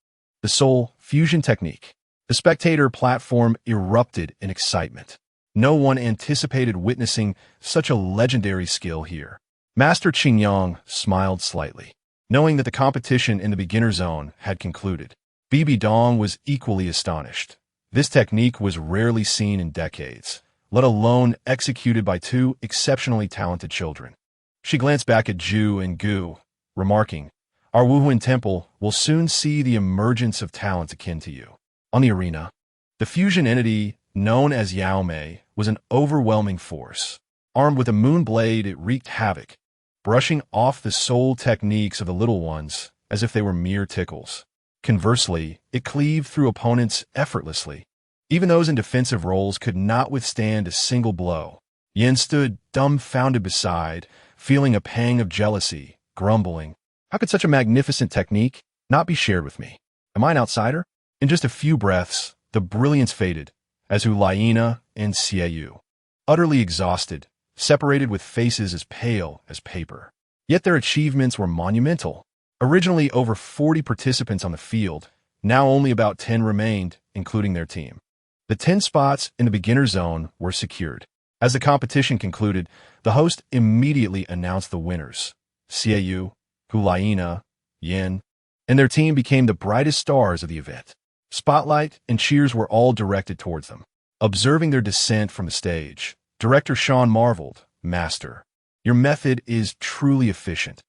The soul fusion technique. The spectator platform erupted in excitement. No one anticipated witnessing such a legendary skill here. Master Qingyang smiled slightly, knowing that the competition in the beginner zone had concluded. Bibi Dong was equally astonished. This technique was rarely seen in decades, let alone executed by two exceptionally talented children. She glanced back at Zhu and Gu, remarking, Our Wuhuan temple will soon see the emergence of talents akin to you. On the arena, the fusion entity known as Yao Mei was an overwhelming force. Armed with a moon blade, it wreaked havoc, brushing off the soul techniques of the little ones as if they were mere tickles. Conversely, it cleaved through opponents effortlessly. Even those in defensive roles could not withstand a single blow. Yen stood dumbfounded beside, feeling a pang of jealousy, grumbling, How could such a magnificent technique not be shared with me? Am I an outsider? In just a few breaths, the brilliance faded, as do Laina and Xiaoyu, utterly exhausted, separated with faces as pale as paper. Yet their achievements were monumental. Originally over 40 participants on the field, now only about 10 remained, including their team. The 10 spots in the beginner zone were secured. As the competition concluded, the host immediately announced the winners. Xiaoyu, Laina, Yin, and their team became the brightest stars of the event. Spotlight and cheers were all directed towards them. Observing their descent from the stage, Director Sean marveled, Master, your method is truly efficient.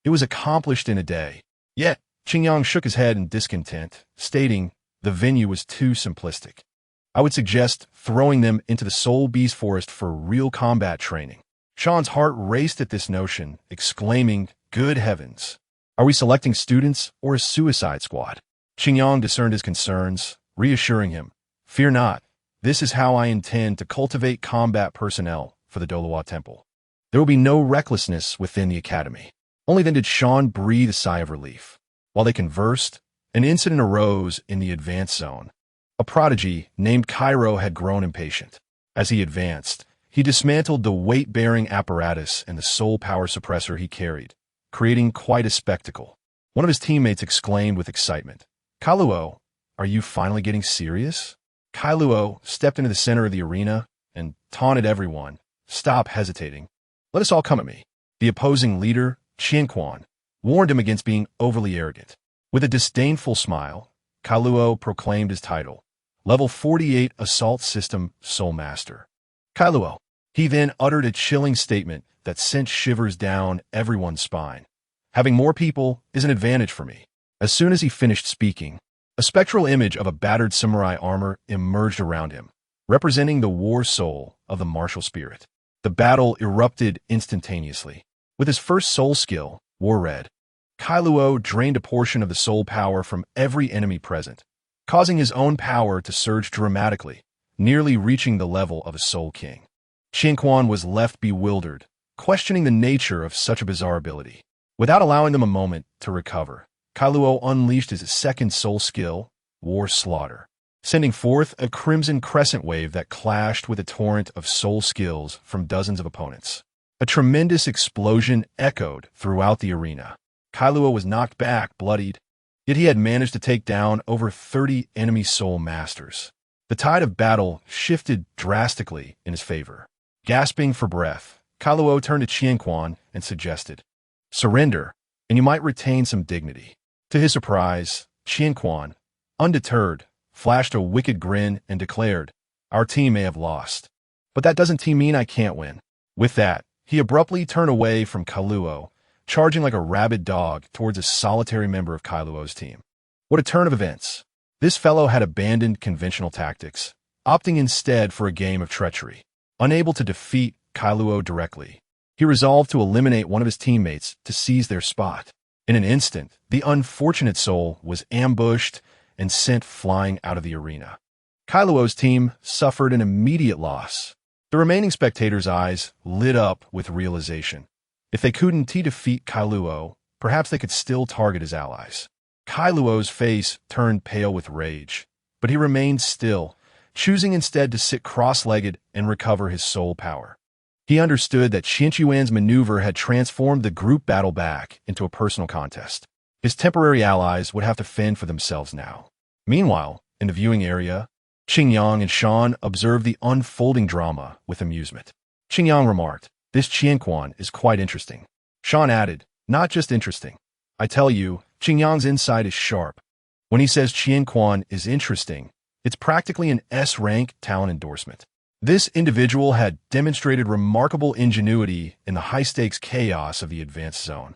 It was accomplished in a day. Yet, Qingyang shook his head in discontent, stating the venue was too simplistic. I would suggest throwing them into the Soul Beast Forest for real combat training. Sean's heart raced at this notion, exclaiming, Good heavens! Are we selecting students or a suicide squad? Qingyang discerned his concerns, reassuring him, Fear not, this is how I intend to cultivate combat personnel for the Douluo temple. There will be no recklessness within the academy. Only then did Sean breathe a sigh of relief. While they conversed, an incident arose in the advanced zone. A prodigy named Cairo had grown impatient. As he advanced, he dismantled the weight-bearing apparatus and the soul power suppressor he carried, creating quite a spectacle. One of his teammates exclaimed with excitement, Daluo, are you finally getting serious? Daluo stepped into the center of the arena and taunted everyone, Stop hesitating. Let us all come at me. The opposing leader, Qianquan, warned him against being overly arrogant. With a disdainful smile, Daluo proclaimed his title, Level 48 Assault System Soul Master. Daluo. He then uttered a chilling statement that sent shivers down everyone's spine. Having more people is an advantage for me. As soon as he finished speaking, a spectral image of a battered samurai armor emerged around him, representing the war soul of the martial spirit. The battle erupted instantaneously. With his first soul skill, War Red, Daluo drained a portion of the soul power from every enemy present, causing his own power to surge dramatically, nearly reaching the level of a Soul King. Qianquan was left bewildered, questioning the nature of such a bizarre ability. Without allowing them a moment to recover, Daluo unleashed his second soul skill, War Slaughter, sending forth a crimson crescent wave that clashed with a torrent of soul skills from dozens of opponents. A tremendous explosion echoed throughout the arena. Daluo was knocked back, bloodied, yet he had managed to take down over 30 enemy soul masters. The tide of battle shifted drastically in his favor. Gasping for breath, Daluo turned to Qianquan and suggested, Surrender, and you might retain some dignity. To his surprise, Qianquan, undeterred, flashed a wicked grin and declared, Our team may have lost, but that doesn't mean I can't win. With that, he abruptly turned away from Daluo, charging like a rabid dog towards a solitary member of Daluo's team. What a turn of events! This fellow had abandoned conventional tactics, opting instead for a game of treachery. Unable to defeat Douluo directly, he resolved to eliminate one of his teammates to seize their spot. In an instant, the unfortunate soul was ambushed and sent flying out of the arena. Douluo's team suffered an immediate loss. The remaining spectators' eyes lit up with realization. If they couldn't defeat Douluo, perhaps they could still target his allies. Douluo's face turned pale with rage, but he remained still, choosing instead to sit cross-legged and recover his soul power. He understood that Qianquan's maneuver had transformed the group battle back into a personal contest. His temporary allies would have to fend for themselves now. Meanwhile, in the viewing area, Qingyang and Shan observed the unfolding drama with amusement. Qingyang remarked, "This Qianquan is quite interesting." Shan added, "Not just interesting. I tell you, Qingyang's insight is sharp. When he says Qianquan is interesting, it's practically an S-rank talent endorsement." This individual had demonstrated remarkable ingenuity in the high-stakes chaos of the advanced zone,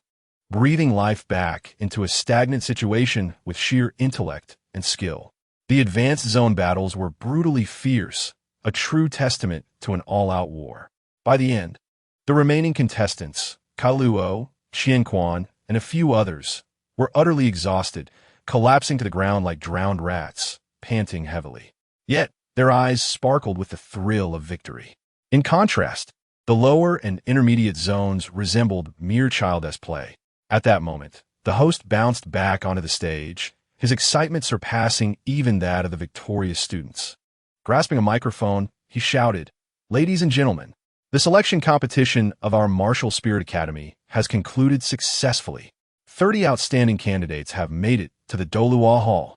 breathing life back into a stagnant situation with sheer intellect and skill. The advanced zone battles were brutally fierce, a true testament to an all-out war. By the end, the remaining contestants, Douluo, Qianquan, and a few others, were utterly exhausted, collapsing to the ground like drowned rats, panting heavily. Yet, their eyes sparkled with the thrill of victory. In contrast, the lower and intermediate zones resembled mere childish play. At that moment, the host bounced back onto the stage, his excitement surpassing even that of the victorious students. Grasping a microphone, he shouted, "Ladies and gentlemen, the selection competition of our Martial Spirit Academy has concluded successfully. 30 outstanding candidates have made it to the Douluo Hall."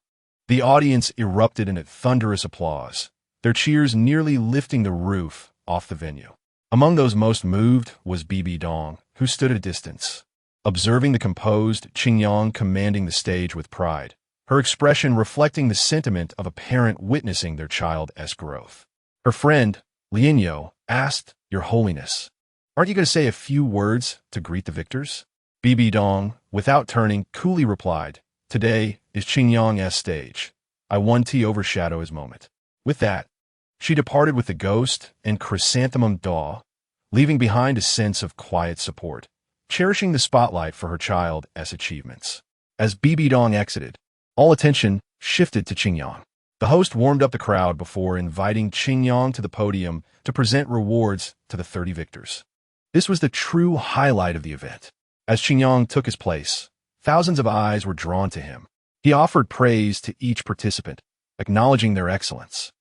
The audience erupted in a thunderous applause, their cheers nearly lifting the roof off the venue. Among those most moved was Bibi Dong, who stood at a distance, observing the composed Qingyang commanding the stage with pride, her expression reflecting the sentiment of a parent witnessing their child's growth. Her friend, Lianyo, asked, "Your Holiness, aren't you going to say a few words to greet the victors?" Bibi Dong, without turning, coolly replied, "Today is Qingyang's stage. I want to overshadow his moment." With that, she departed with the ghost and chrysanthemum daw, leaving behind a sense of quiet support, cherishing the spotlight for her child's achievements. As Bibi Dong exited, all attention shifted to Qingyang. The host warmed up the crowd before inviting Qingyang to the podium to present rewards to the 30 victors. This was the true highlight of the event. As Qingyang took his place, thousands of eyes were drawn to him. He offered praise to each participant, acknowledging their excellence.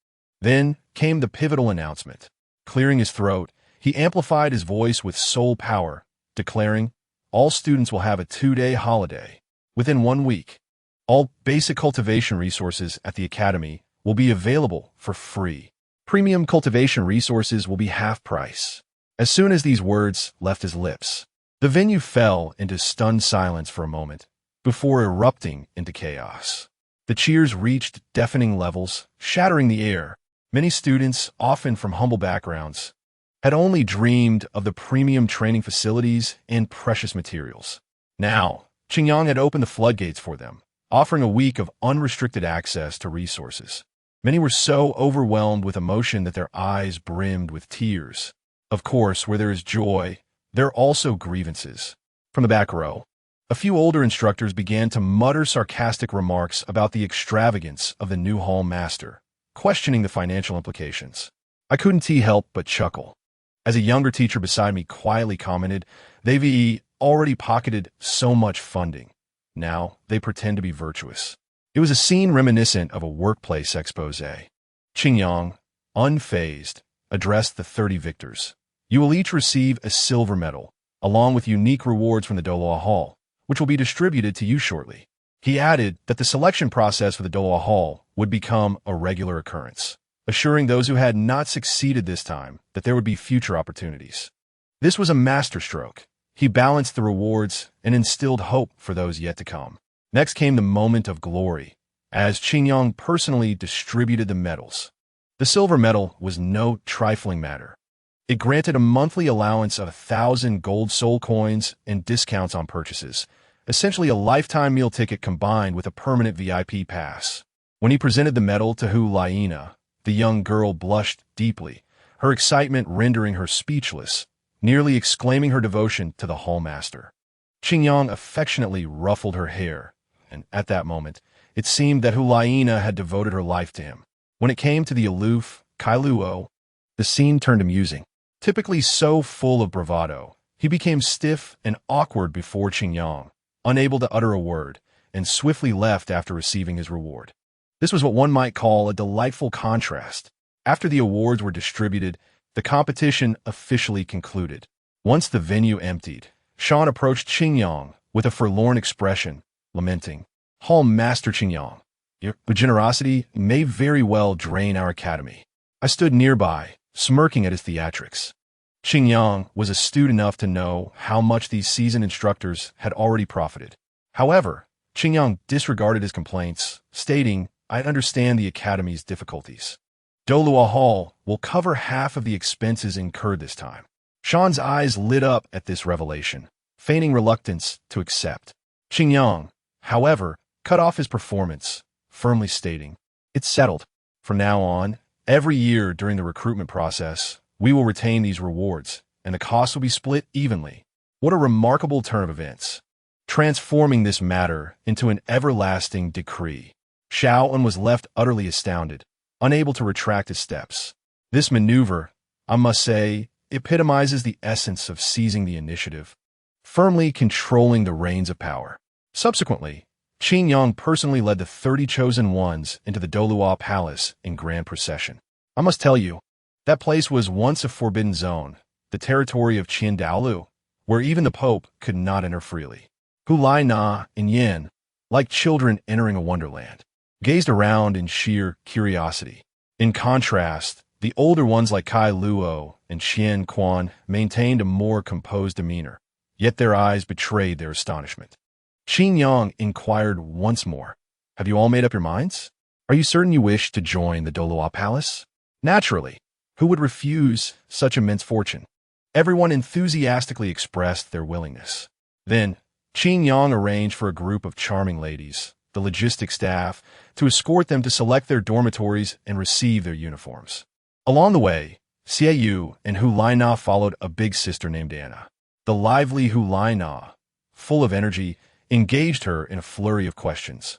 Then came the pivotal announcement. Clearing his throat, he amplified his voice with soul power, declaring, "All students will have a 2-day holiday. Within 1 week, all basic cultivation resources at the academy will be available for free. Premium cultivation resources will be half price." As soon as these words left his lips, the venue fell into stunned silence for a moment, before erupting into chaos. The cheers reached deafening levels, shattering the air. Many students, often from humble backgrounds, had only dreamed of the premium training facilities and precious materials. Now, Qingyang had opened the floodgates for them, offering a week of unrestricted access to resources. Many were so overwhelmed with emotion that their eyes brimmed with tears. Of course, where there is joy, there are also grievances. From the back row, a few older instructors began to mutter sarcastic remarks about the extravagance of the new hall master, questioning the financial implications. I couldn't help but chuckle. As a younger teacher beside me quietly commented, they've already pocketed so much funding. Now they pretend to be virtuous. It was a scene reminiscent of a workplace expose. Qingyang, unfazed, addressed the 30 victors. "You will each receive a silver medal, along with unique rewards from the Douluo Hall, which will be distributed to you shortly." He added that the selection process for the Douluo Hall would become a regular occurrence, assuring those who had not succeeded this time that there would be future opportunities. This was a masterstroke. He balanced the rewards and instilled hope for those yet to come. Next came the moment of glory, as Qingyang personally distributed the medals. The silver medal was no trifling matter. It granted a monthly allowance of 1,000 gold soul coins and discounts on purchases, essentially a lifetime meal ticket combined with a permanent VIP pass. When he presented the medal to Hu Laina, the young girl blushed deeply, her excitement rendering her speechless, nearly exclaiming her devotion to the hallmaster. Qingyang affectionately ruffled her hair, and at that moment, it seemed that Hu Laina had devoted her life to him. When it came to the aloof Douluo, the scene turned amusing. Typically so full of bravado, he became stiff and awkward before Qingyang, unable to utter a word, and swiftly left after receiving his reward. This was what one might call a delightful contrast. After the awards were distributed, the competition officially concluded. Once the venue emptied, Sean approached Qingyang with a forlorn expression, lamenting, "Hall Master Qingyang, your generosity may very well drain our academy." I stood nearby, smirking at his theatrics. Qingyang was astute enough to know how much these seasoned instructors had already profited. However, Qingyang disregarded his complaints, stating, "I understand the academy's difficulties. Douluo Hall will cover half of the expenses incurred this time." Sean's eyes lit up at this revelation, feigning reluctance to accept. Qingyang, however, cut off his performance, firmly stating, "It's settled. From now on, every year during the recruitment process, we will retain these rewards, and the costs will be split evenly." What a remarkable turn of events, transforming this matter into an everlasting decree. Shaoan was left utterly astounded, unable to retract his steps. This maneuver, I must say, epitomizes the essence of seizing the initiative, firmly controlling the reins of power. Subsequently, Qingyang personally led the 30 chosen ones into the Douluo Palace in grand procession. I must tell you, that place was once a forbidden zone, the territory of Dalu, where even the Pope could not enter freely. Hu Laina and Yin, like children entering a wonderland, gazed around in sheer curiosity. In contrast, the older ones like Kai Luo and Qian Quan maintained a more composed demeanor, yet their eyes betrayed their astonishment. Qingyang inquired once more, "Have you all made up your minds? Are you certain you wish to join the Douluo Palace?" Naturally, who would refuse such immense fortune? Everyone enthusiastically expressed their willingness. Then, Qingyang arranged for a group of charming ladies, the logistics staff, to escort them to select their dormitories and receive their uniforms. Along the way, Xiaoyu and Hu Laina followed a big sister named Anna. The lively Hu Laina, full of energy, engaged her in a flurry of questions.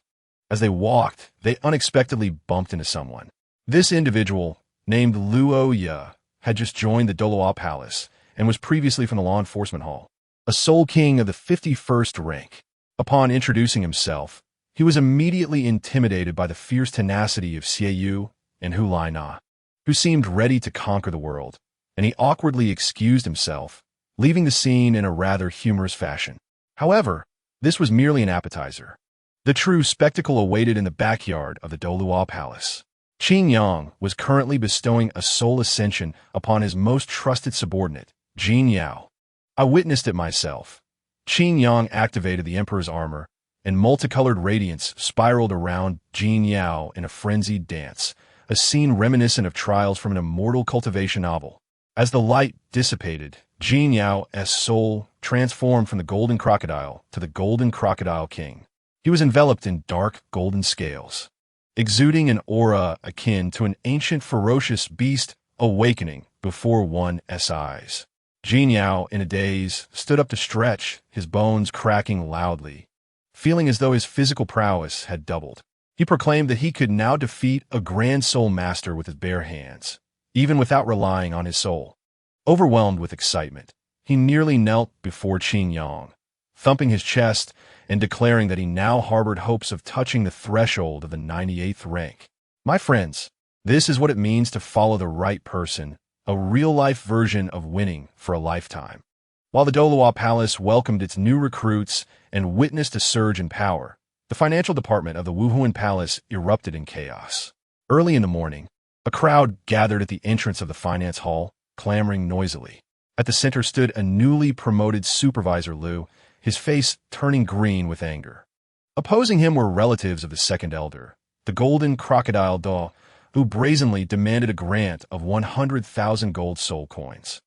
As they walked, they unexpectedly bumped into someone. This individual, named Luo Ye, had just joined the Douluo Palace and was previously from the law enforcement hall. A soul king of the 51st rank. Upon introducing himself, he was immediately intimidated by the fierce tenacity of Xiaoyu and Hu Laina, who seemed ready to conquer the world, and he awkwardly excused himself, leaving the scene in a rather humorous fashion. However, this was merely an appetizer. The true spectacle awaited in the backyard of the Douluo Palace. Qingyang was currently bestowing a soul ascension upon his most trusted subordinate, Jin Yao. I witnessed it myself. Qingyang activated the Emperor's armor, and multicolored radiance spiraled around Jin Yao in a frenzied dance, a scene reminiscent of trials from an immortal cultivation novel. As the light dissipated, Jin Yao's soul transformed from the golden crocodile to the golden crocodile king. He was enveloped in dark golden scales, exuding an aura akin to an ancient ferocious beast awakening before one's eyes. Jin Yao, in a daze, stood up to stretch, his bones cracking loudly, feeling as though his physical prowess had doubled. He proclaimed that he could now defeat a grand soul master with his bare hands, even without relying on his soul. Overwhelmed with excitement, he nearly knelt before Qingyang, thumping his chest and declaring that he now harbored hopes of touching the threshold of the 98th rank. My friends, this is what it means to follow the right person, a real-life version of winning for a lifetime. While the Douluo Palace welcomed its new recruits and witnessed a surge in power, the financial department of the Wuhuan Palace erupted in chaos. Early in the morning, a crowd gathered at the entrance of the finance hall, clamoring noisily. At the center stood a newly promoted supervisor Lu, his face turning green with anger. Opposing him were relatives of the second elder, the golden crocodile Dalu, who brazenly demanded a grant of 100,000 gold soul coins,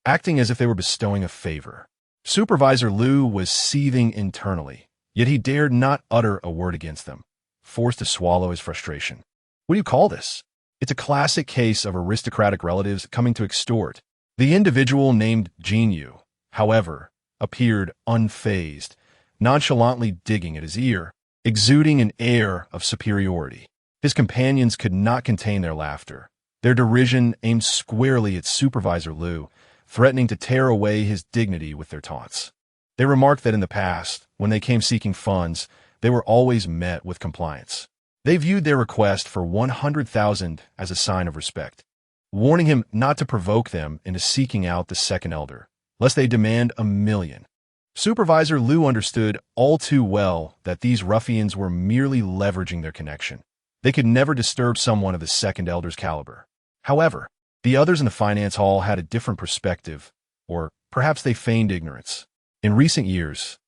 acting as if they were bestowing a favor. Supervisor Lu was seething internally, yet he dared not utter a word against them, forced to swallow his frustration. What do you call this? It's a classic case of aristocratic relatives coming to extort. The individual named Jinyu, however, appeared unfazed, nonchalantly digging at his ear, exuding an air of superiority. His companions could not contain their laughter. Their derision aimed squarely at Supervisor Liu, threatening to tear away his dignity with their taunts. They remarked that in the past, when they came seeking funds, they were always met with compliance. They viewed their request for 100,000 as a sign of respect, warning him not to provoke them into seeking out the second elder, lest they demand 1,000,000. Supervisor Liu understood all too well that these ruffians were merely leveraging their connection. They could never disturb someone of the second elder's caliber. However, the others in the finance hall had a different perspective, or perhaps they feigned ignorance. In recent years,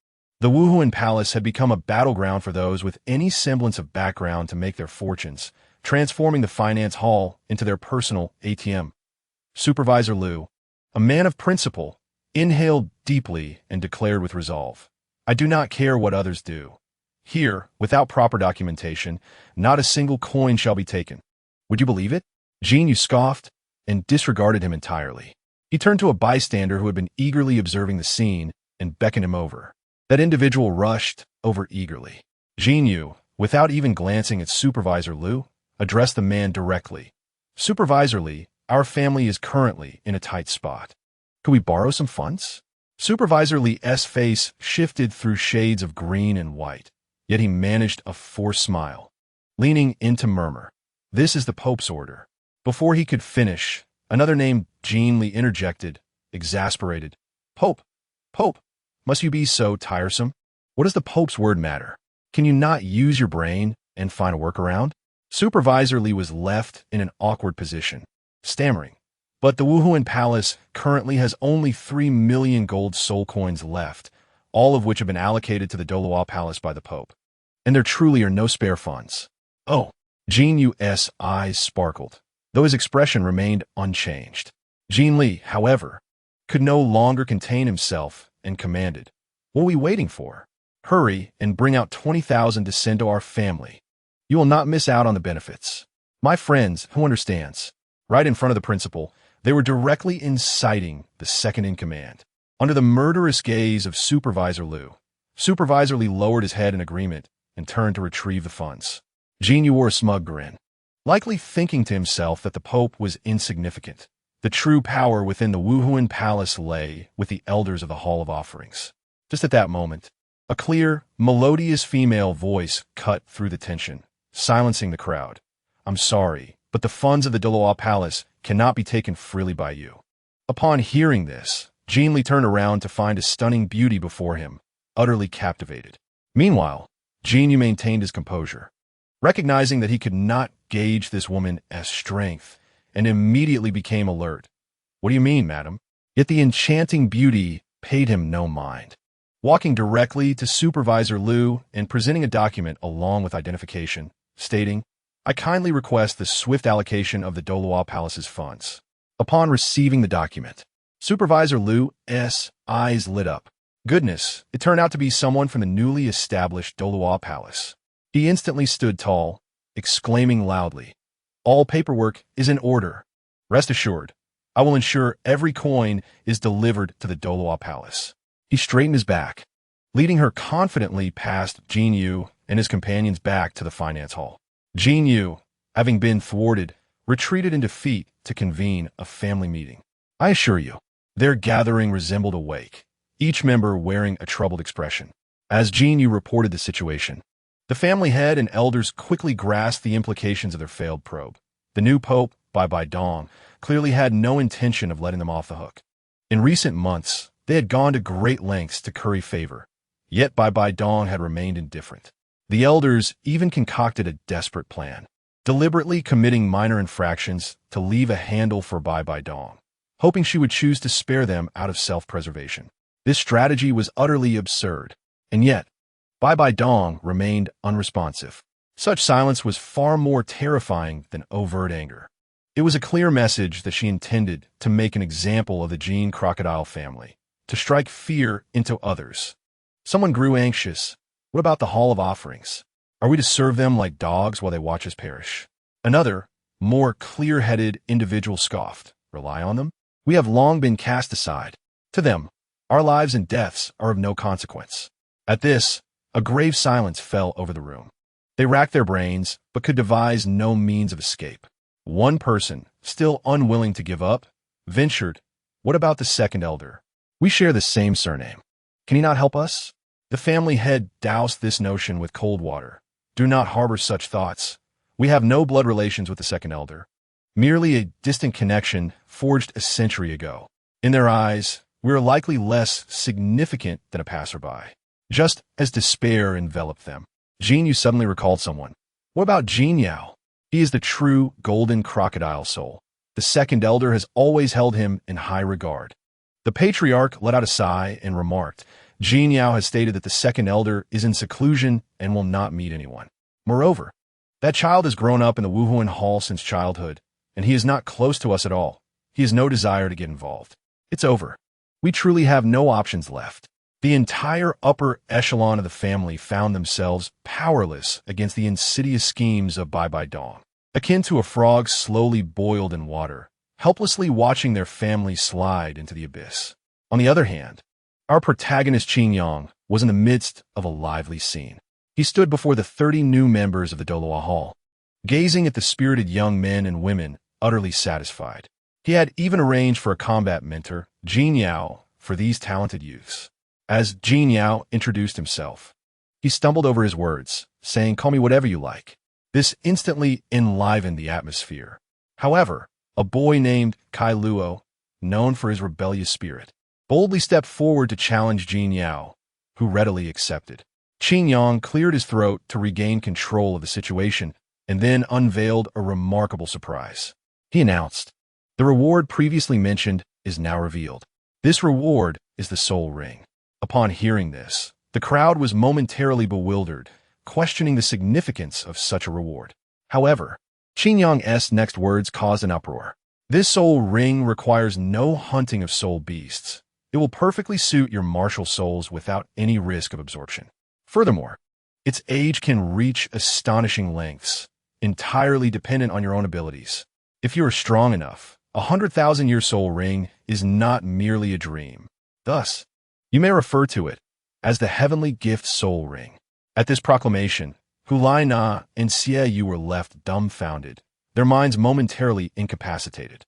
the Wuhuan Palace had become a battleground for those with any semblance of background to make their fortunes, transforming the finance hall into their personal ATM. Supervisor Liu, a man of principle, inhaled deeply and declared with resolve, "I do not care what others do. Here, without proper documentation, not a single coin shall be taken." Would you believe it? Jinyu scoffed and disregarded him entirely. He turned to a bystander who had been eagerly observing the scene and beckoned him over. That individual rushed over eagerly. Jinyu, without even glancing at Supervisor Liu, addressed the man directly. "Supervisor Li, our family is currently in a tight spot. Could we borrow some funds?" Supervisor Li's face shifted through shades of green and white, yet he managed a forced smile, leaning in to murmur, "This is the Pope's order." Before he could finish, another named Jean Li interjected, exasperated, "Pope, Pope, must you be so tiresome? What does the Pope's word matter? Can you not use your brain and find a workaround?" Supervisor Li was left in an awkward position, stammering, "But the Wuhuan Palace currently has only 3,000,000 gold soul coins left, all of which have been allocated to the Douluo Palace by the Pope. And there truly are no spare funds." "Oh." Jean Yu's eyes sparkled, though his expression remained unchanged. Jean Li, however, could no longer contain himself and commanded, "What are we waiting for? Hurry and bring out 20,000 to send to our family. You will not miss out on the benefits." My friends, who understands? Right in front of the principal, they were directly inciting the second-in-command. Under the murderous gaze of Supervisor Liu, Supervisor Li lowered his head in agreement and turned to retrieve the funds. Jinyu wore a smug grin, likely thinking to himself that the Pope was insignificant. The true power within the Wuhuan Palace lay with the elders of the Hall of Offerings. Just at that moment, a clear, melodious female voice cut through the tension, silencing the crowd. "I'm sorry, but the funds of the Douluo Palace cannot be taken freely by you." Upon hearing this, Jean Li turned around to find a stunning beauty before him, utterly captivated. Meanwhile, Jinyu maintained his composure, recognizing that he could not gauge this woman as strength, and immediately became alert. "What do you mean, madam?" Yet the enchanting beauty paid him no mind. Walking directly to Supervisor Liu and presenting a document along with identification, stating, "I kindly request the swift allocation of the Douluo Palace's funds." Upon receiving the document, Supervisor Liu's eyes lit up. Goodness, it turned out to be someone from the newly established Douluo Palace. He instantly stood tall, exclaiming loudly, "All paperwork is in order. Rest assured, I will ensure every coin is delivered to the Douluo Palace." He straightened his back, leading her confidently past Jinyu and his companions back to the finance hall. Jinyu, having been thwarted, retreated in defeat to convene a family meeting. I assure you, their gathering resembled a wake, each member wearing a troubled expression. As Jinyu reported the situation, the family head and elders quickly grasped the implications of their failed probe. The new pope, Bai Dong, clearly had no intention of letting them off the hook. In recent months, they had gone to great lengths to curry favor, yet Bai Dong had remained indifferent. The elders even concocted a desperate plan, deliberately committing minor infractions to leave a handle for Bai Dong, hoping she would choose to spare them out of self-preservation. This strategy was utterly absurd, and yet Bai Dong remained unresponsive. Such silence was far more terrifying than overt anger. It was a clear message that she intended to make an example of the Jean Crocodile family, to strike fear into others. Someone grew anxious. What about the Hall of Offerings? Are we to serve them like dogs while they watch us perish? Another, more clear-headed individual scoffed. Rely on them? We have long been cast aside. To them, our lives and deaths are of no consequence. At this, a grave silence fell over the room. They racked their brains, but could devise no means of escape. One person, still unwilling to give up, ventured, "What about the second elder? We share the same surname. Can he not help us?" The family head doused this notion with cold water. "Do not harbor such thoughts. We have no blood relations with the second elder. Merely a distant connection forged a century ago. In their eyes, we are likely less significant than a passerby." Just as despair enveloped them, Jin Yu suddenly recalled someone. What about Jin Yao? He is the true golden crocodile soul. The second elder has always held him in high regard. The patriarch let out a sigh and remarked, "Jin Yao has stated that the second elder is in seclusion and will not meet anyone. Moreover, that child has grown up in the Wuhuan Hall since childhood, and he is not close to us at all. He has no desire to get involved. It's over. We truly have no options left." The entire upper echelon of the family found themselves powerless against the insidious schemes of Bai Bai Dong, akin to a frog slowly boiled in water, helplessly watching their family slide into the abyss. On the other hand, our protagonist Qin Yang was in the midst of a lively scene. He stood before the 30 new members of the Douluo Hall, gazing at the spirited young men and women, utterly satisfied. He had even arranged for a combat mentor, Jin Yao, for these talented youths. As Jin Yao introduced himself, he stumbled over his words, saying, "Call me whatever you like." This instantly enlivened the atmosphere. However, a boy named Luo, known for his rebellious spirit, boldly stepped forward to challenge Jin Yao, who readily accepted. Qin Yang cleared his throat to regain control of the situation and then unveiled a remarkable surprise. He announced, "The reward previously mentioned is now revealed. This reward is the Soul Ring." Upon hearing this, the crowd was momentarily bewildered, questioning the significance of such a reward. However, Qin Yang's next words caused an uproar. "This soul ring requires no hunting of soul beasts. It will perfectly suit your martial souls without any risk of absorption. Furthermore, its age can reach astonishing lengths, entirely dependent on your own abilities. If you are strong enough, 100,000-year soul ring is not merely a dream. Thus, you may refer to it as the heavenly gift soul ring." At this proclamation, Hulai Na and Xie Yu were left dumbfounded, their minds momentarily incapacitated.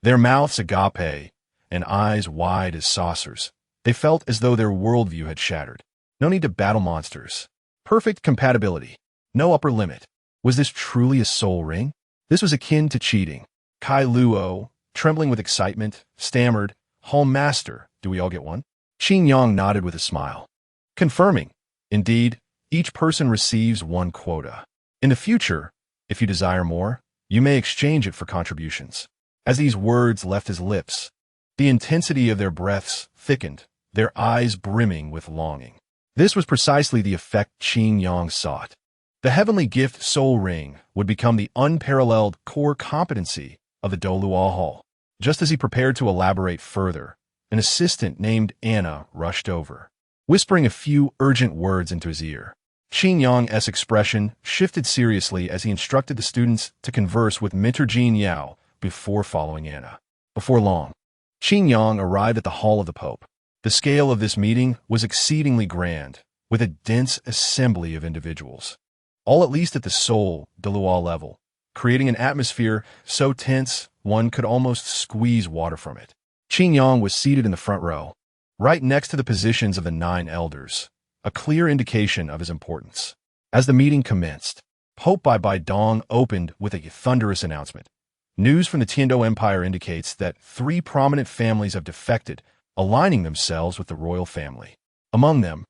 Their mouths agape and eyes wide as saucers, they felt as though their worldview had shattered. No need to battle monsters. Perfect compatibility. No upper limit. Was this truly a soul ring? This was akin to cheating. Luo, trembling with excitement, stammered, "Hall Master, do we all get one?" Qin Yang nodded with a smile, confirming, "Indeed, each person receives one quota. In the future, if you desire more, you may exchange it for contributions." As these words left his lips, the intensity of their breaths thickened, their eyes brimming with longing. This was precisely the effect Qin Yang sought. The heavenly gift soul ring would become the unparalleled core competency of the Douluo Hall. Just as he prepared to elaborate further, an assistant named Anna rushed over, whispering a few urgent words into his ear. Qin Yang's expression shifted seriously as he instructed the students to converse with mentor Jin Yao before following Anna. Before long, Qin Yang arrived at the Hall of the Pope. The scale of this meeting was exceedingly grand, with a dense assembly of individuals, all at least at the Seoul Dalu level, creating an atmosphere so tense one could almost squeeze water from it. Qin Yang was seated in the front row, right next to the positions of the 9 elders, a clear indication of his importance. As the meeting commenced, Pope Bai Bai Dong opened with a thunderous announcement. News from the Tiando Empire indicates that 3 prominent families have defected, aligning themselves with the royal family. Among them,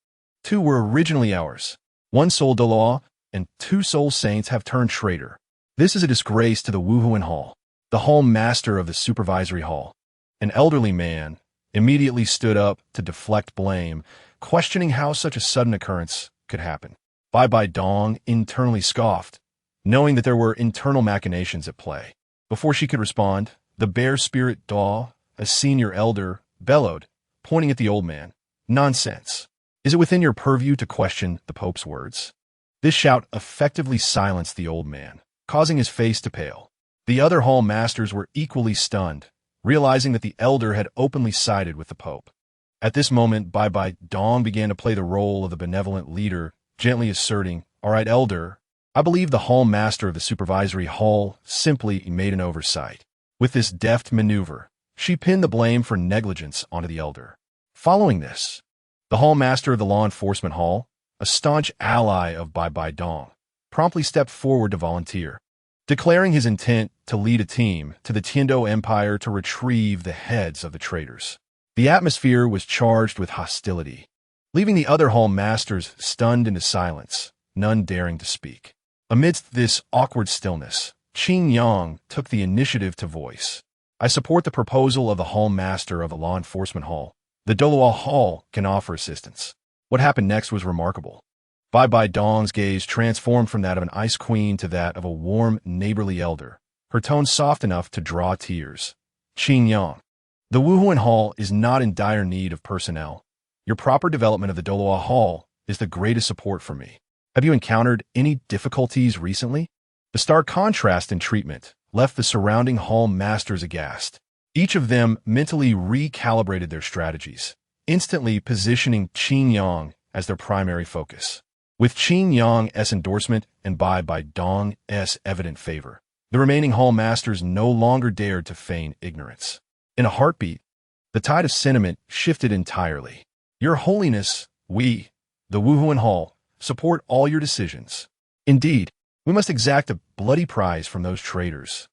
2 were originally ours. 1 soul Douluo and 2 soul saints have turned traitor. This is a disgrace to the Wuhuan Hall. The hall master of the supervisory hall, an elderly man, immediately stood up to deflect blame, questioning how such a sudden occurrence could happen. Bai Bai Dong internally scoffed, knowing that there were internal machinations at play. Before she could respond, the bear spirit Daw, a senior elder, bellowed, pointing at the old man, "Nonsense. Is it within your purview to question the Pope's words? This shout effectively silenced the old man, causing his face to pale. The other hall masters were equally stunned, realizing that the elder had openly sided with the Pope. At this moment, Bai Dong began to play the role of the benevolent leader, gently asserting, "All right, elder, I believe the hall master of the supervisory hall simply made an oversight." With this deft maneuver, she pinned the blame for negligence onto the elder. Following this, the hall master of the law enforcement hall, a staunch ally of Bai Dong, promptly stepped forward to volunteer, declaring his intent to lead a team to the Tiando Empire to retrieve the heads of the traitors. The atmosphere was charged with hostility, leaving the other hall masters stunned into silence, none daring to speak. Amidst this awkward stillness, Qin Yang took the initiative to voice, "I support the proposal of the hall master of the law enforcement hall. The Douluo hall can offer assistance." What happened next was remarkable. Bai Dong's gaze transformed from that of an ice queen to that of a warm, neighborly elder, her tone soft enough to draw tears. "Qin Yang, the Wuhuan Hall is not in dire need of personnel. Your proper development of the Douluo Hall is the greatest support for me. Have you encountered any difficulties recently?" The stark contrast in treatment left the surrounding hall masters aghast. Each of them mentally recalibrated their strategies, instantly positioning Qin Yang as their primary focus. With Qin Yang's endorsement and Bai Dong's evident favor, the remaining hall masters no longer dared to feign ignorance. In a heartbeat, the tide of sentiment shifted entirely. "Your Holiness, we, the Wuhuan Hall, support all your decisions. Indeed, we must exact a bloody prize from those traitors.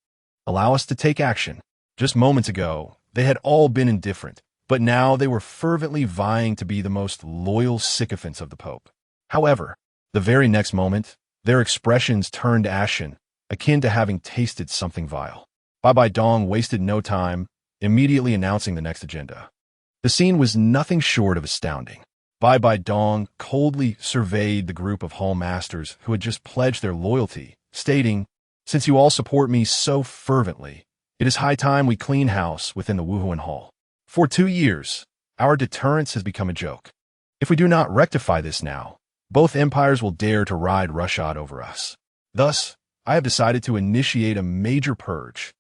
Allow us to take action." Just moments ago, they had all been indifferent, but now they were fervently vying to be the most loyal sycophants of the Pope. However, the very next moment, their expressions turned ashen, akin to having tasted something vile. Bai Dong wasted no time, immediately announcing the next agenda. The scene was nothing short of astounding. Bai Dong coldly surveyed the group of hall masters who had just pledged their loyalty, stating, "Since you all support me so fervently, it is high time we clean house within the Wuhuan Hall. For 2 years, our deterrence has become a joke. If we do not rectify this now, both empires will dare to ride roughshod over us. Thus, I have decided to initiate a major purge.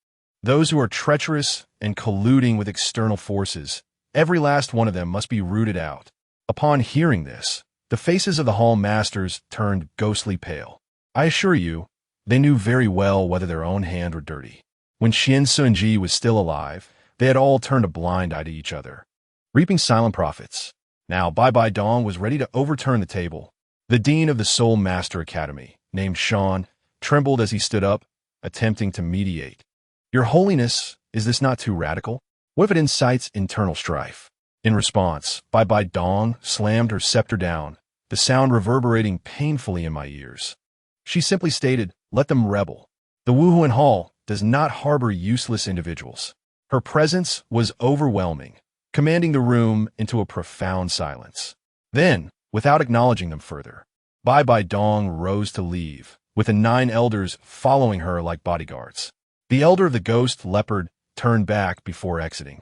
Those who are treacherous and colluding with external forces, every last one of them must be rooted out." Upon hearing this, the faces of the hall masters turned ghostly pale. I assure you, they knew very well whether their own hand were dirty. When Xian Sunji was still alive, they had all turned a blind eye to each other, reaping silent profits. Now Bai Dong was ready to overturn the table. The dean of the Soul Master Academy, named Shan, trembled as he stood up, attempting to mediate. "Your Holiness, is this not too radical? What if it incites internal strife?" In response, Bai Dong slammed her scepter down, the sound reverberating painfully in my ears. She simply stated, "Let them rebel. The Wuhuan Hall does not harbor useless individuals." Her presence was overwhelming, commanding the room into a profound silence. Then, without acknowledging them further, Bai Dong rose to leave, with the 9 elders following her like bodyguards. The elder of the ghost leopard turned back before exiting,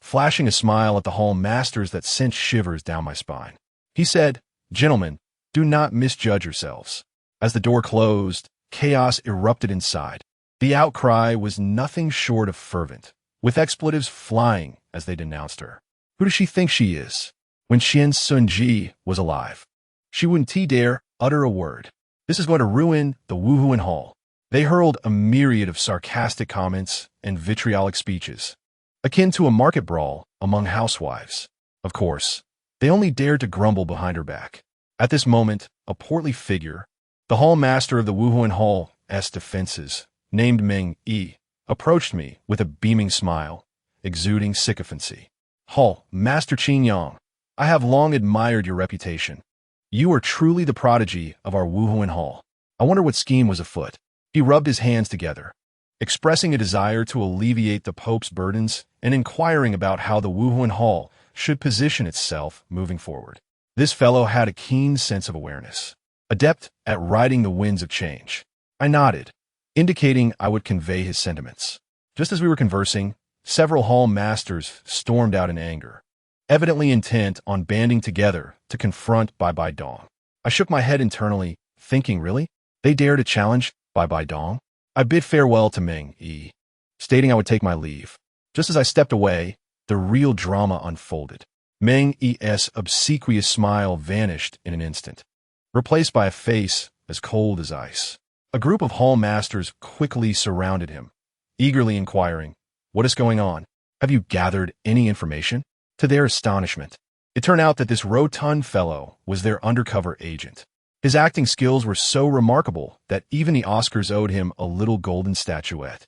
flashing a smile at the hall masters that sent shivers down my spine. He said, "Gentlemen, do not misjudge yourselves." As the door closed, chaos erupted inside. The outcry was nothing short of fervent, with expletives flying as they denounced her. Who does she think she is? When Xian Sunji was alive, she wouldn't dare utter a word. This is going to ruin the Wuhuan Hall. They hurled a myriad of sarcastic comments and vitriolic speeches, akin to a market brawl among housewives. Of course, they only dared to grumble behind her back. At this moment, a portly figure, the hall master of the Wuhuan Hall's defenses, named Meng Yi, approached me with a beaming smile, exuding sycophancy. "Hall Master Qin Yang, I have long admired your reputation. You are truly the prodigy of our Wuhuan Hall. I wonder what scheme was afoot." He rubbed his hands together, expressing a desire to alleviate the Pope's burdens and inquiring about how the Wuhuan Hall should position itself moving forward. This fellow had a keen sense of awareness, adept at riding the winds of change. I nodded, indicating I would convey his sentiments. Just as we were conversing, several hall masters stormed out in anger, evidently intent on banding together to confront Bai Dong. I shook my head internally, thinking, really? They dare to challenge Bai Dong? I bid farewell to Meng Yi, stating I would take my leave. Just as I stepped away, the real drama unfolded. Meng Yi's obsequious smile vanished in an instant, replaced by a face as cold as ice. A group of hall masters quickly surrounded him, eagerly inquiring, "What is going on? Have you gathered any information?" To their astonishment, it turned out that this rotund fellow was their undercover agent. His acting skills were so remarkable that even the Oscars owed him a little golden statuette.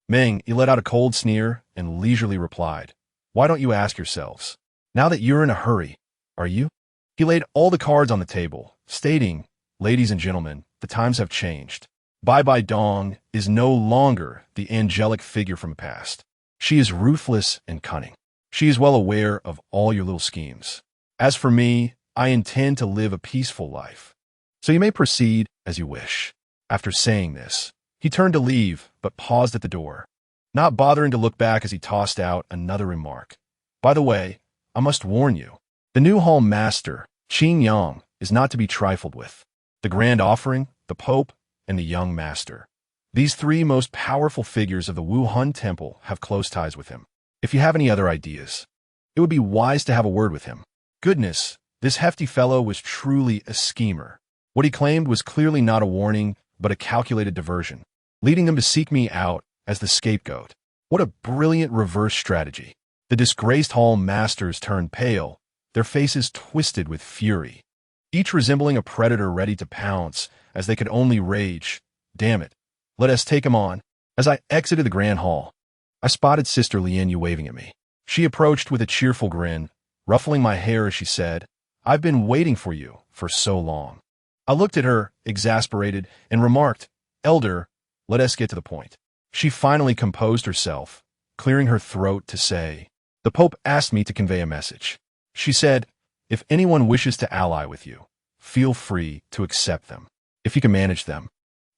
Meng Yi let out a cold sneer and leisurely replied, "Why don't you ask yourselves? Now that you're in a hurry, are you?" He laid all the cards on the table, stating, "Ladies and gentlemen, the times have changed. Bai Dong is no longer the angelic figure from the past. She is ruthless and cunning. She is well aware of all your little schemes. As for me, I intend to live a peaceful life. So you may proceed as you wish." After saying this, he turned to leave, but paused at the door, not bothering to look back as he tossed out another remark. "By the way, I must warn you, the new hall master, Qin Yang, is not to be trifled with. The grand offering, the Pope, and the young master. These three most powerful figures of the Wuhan Temple have close ties with him. If you have any other ideas, it would be wise to have a word with him." Goodness, this hefty fellow was truly a schemer. What he claimed was clearly not a warning, but a calculated diversion, leading them to seek me out as the scapegoat. What a brilliant reverse strategy. The disgraced hall masters turned pale, their faces twisted with fury, each resembling a predator ready to pounce as they could only rage. "Damn it, let us take him on." As I exited the grand hall, I spotted Sister Lian Yu waving at me. She approached with a cheerful grin, ruffling my hair as she said, "I've been waiting for you for so long." I looked at her, exasperated, and remarked, "Elder, let us get to the point." She finally composed herself, clearing her throat to say, "The Pope asked me to convey a message. She said, if anyone wishes to ally with you, feel free to accept them. If you can manage them,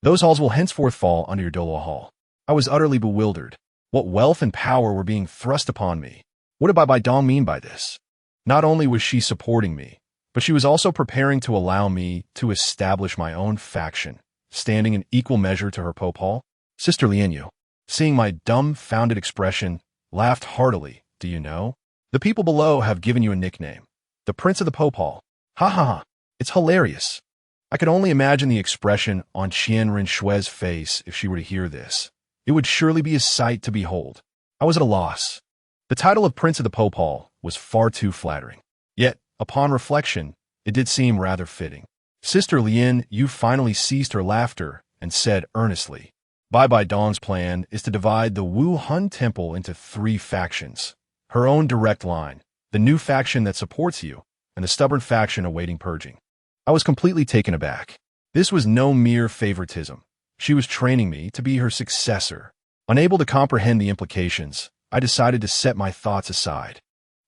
those halls will henceforth fall under your Douluo hall." I was utterly bewildered. What wealth and power were being thrust upon me? What did Bai Dong mean by this? Not only was she supporting me, but she was also preparing to allow me to establish my own faction, standing in equal measure to her Pope hall. Sister Lian Yu, seeing my dumbfounded expression, laughed heartily. "Do you know? The people below have given you a nickname, the Prince of the Pope hall. Ha ha ha, it's hilarious." I could only imagine the expression on Qian Rinshui's face if she were to hear this. It would surely be a sight to behold. I was at a loss. The title of Prince of the Pope hall was far too flattering. Yet, upon reflection, it did seem rather fitting. Sister Lian Yu finally ceased her laughter and said earnestly, "Bai Dong's plan is to divide the Wuhan Temple into 3 factions. Her own direct line, the new faction that supports you, and the stubborn faction awaiting purging." I was completely taken aback. This was no mere favoritism. She was training me to be her successor. Unable to comprehend the implications, I decided to set my thoughts aside.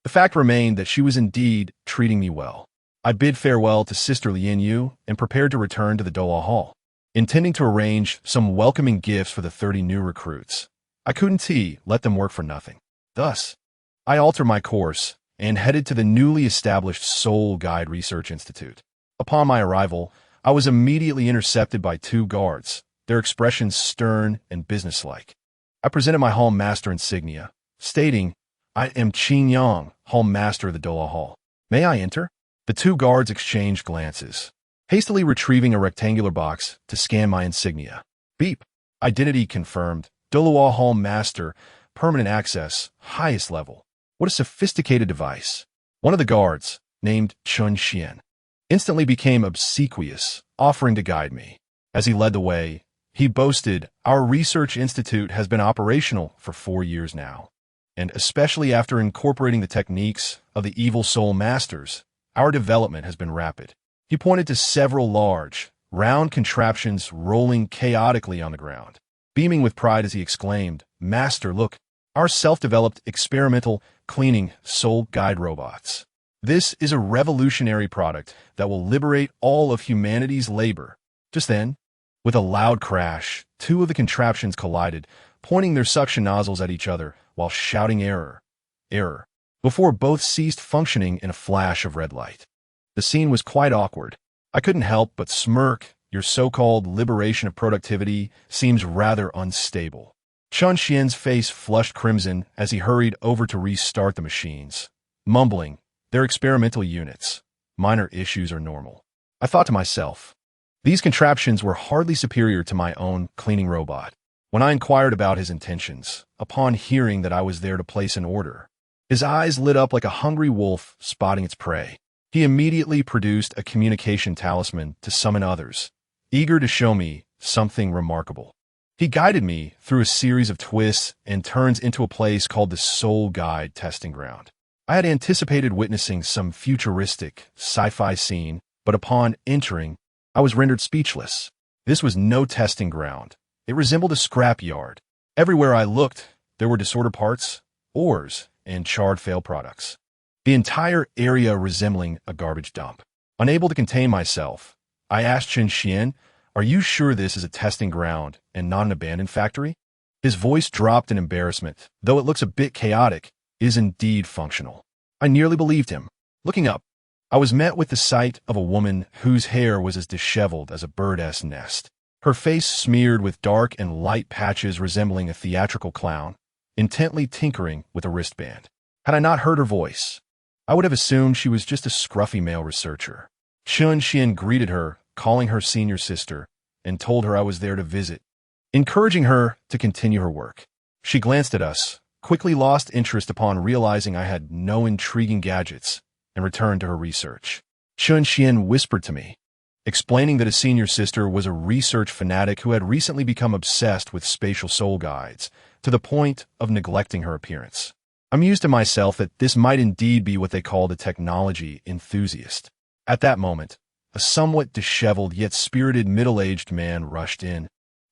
The fact remained that she was indeed treating me well. I bid farewell to Sister Lian Yu and prepared to return to the Douluo hall, intending to arrange some welcoming gifts for the 30 new recruits. I couldn't let them work for nothing. Thus, I altered my course and headed to the newly established Seoul Guide Research Institute. Upon my arrival, I was immediately intercepted by 2 guards, their expressions stern and businesslike. I presented my hall master insignia, stating, "I am Qin Yang, hall master of the Douluo hall. May I enter?" The 2 guards exchanged glances, hastily retrieving a rectangular box to scan my insignia. Beep. Identity confirmed. Douluo hall master, permanent access, highest level. What a sophisticated device. One of the guards, named Chun Xian, instantly became obsequious, offering to guide me. As he led the way, he boasted, "Our research institute has been operational for 4 years now, and especially after incorporating the techniques of the evil soul masters, our development has been rapid." He pointed to several large, round contraptions rolling chaotically on the ground, beaming with pride as he exclaimed, "Master, look, our self-developed experimental cleaning soul guide robots. This is a revolutionary product that will liberate all of humanity's labor." Just then, with a loud crash, 2 of the contraptions collided, pointing their suction nozzles at each other while shouting "Error! Error!" before both ceased functioning in a flash of red light. The scene was quite awkward. I couldn't help but smirk your so-called liberation of productivity seems rather unstable. Chun Xian's face flushed crimson as he hurried over to restart the machines, mumbling, "They're experimental units. Minor issues are normal." I thought to myself, these contraptions were hardly superior to my own cleaning robot. When I inquired about his intentions, upon hearing that I was there to place an order, his eyes lit up like a hungry wolf spotting its prey. He immediately produced a communication talisman to summon others, eager to show me something remarkable. He guided me through a series of twists and turns into a place called the Soul Guide Testing Ground. I had anticipated witnessing some futuristic, sci-fi scene, but upon entering, I was rendered speechless. This was no testing ground. It resembled a scrap yard. Everywhere I looked, there were disordered parts, ores, and charred failed products. The entire area resembling a garbage dump. Unable to contain myself, I asked Chun Xian, "Are you sure this is a testing ground and not an abandoned factory?" His voice dropped in embarrassment. "Though it looks a bit chaotic, it is indeed functional." I nearly believed him. Looking up, I was met with the sight of a woman whose hair was as disheveled as a bird's nest. Her face smeared with dark and light patches resembling a theatrical clown, intently tinkering with a wristband. Had I not heard her voice, I would have assumed she was just a scruffy male researcher. Chun Xian greeted her, calling her senior sister, and told her I was there to visit, encouraging her to continue her work. She glanced at us, quickly lost interest upon realizing I had no intriguing gadgets, and returned to her research. Chun Xian whispered to me, explaining that his senior sister was a research fanatic who had recently become obsessed with spatial soul guides, to the point of neglecting her appearance. I mused to myself that this might indeed be what they called a technology enthusiast. At that moment, a somewhat disheveled yet spirited middle-aged man rushed in,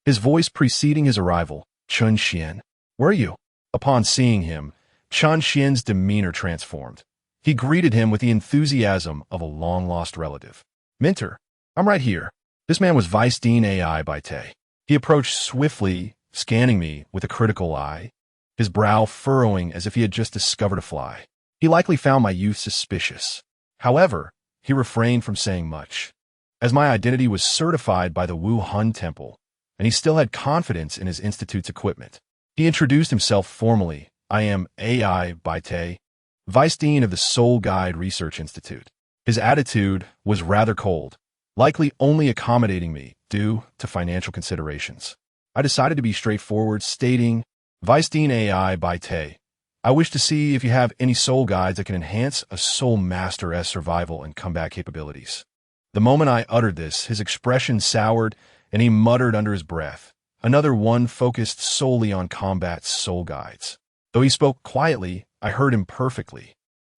his voice preceding his arrival. "Chun Xian, where are you?" Upon seeing him, Chun Xian's demeanor transformed. He greeted him with the enthusiasm of a long-lost relative. "Mentor, I'm right here." This man was Vice Dean AI by Tay. He approached swiftly, scanning me with a critical eye, his brow furrowing as if he had just discovered a fly. He likely found my youth suspicious. However, he refrained from saying much, as my identity was certified by the Wuhan Temple, and he still had confidence in his institute's equipment. He introduced himself formally. "I am AI by Tay, Vice Dean of the Soul Guide Research Institute." His attitude was rather cold, likely only accommodating me due to financial considerations. I decided to be straightforward, stating, "Vice Dean AI by Tay, I wish to see if you have any soul guides that can enhance a soul master's survival and comeback capabilities." The moment I uttered this, his expression soured, and he muttered under his breath, "Another one focused solely on combat soul guides." Though he spoke quietly, I heard him perfectly.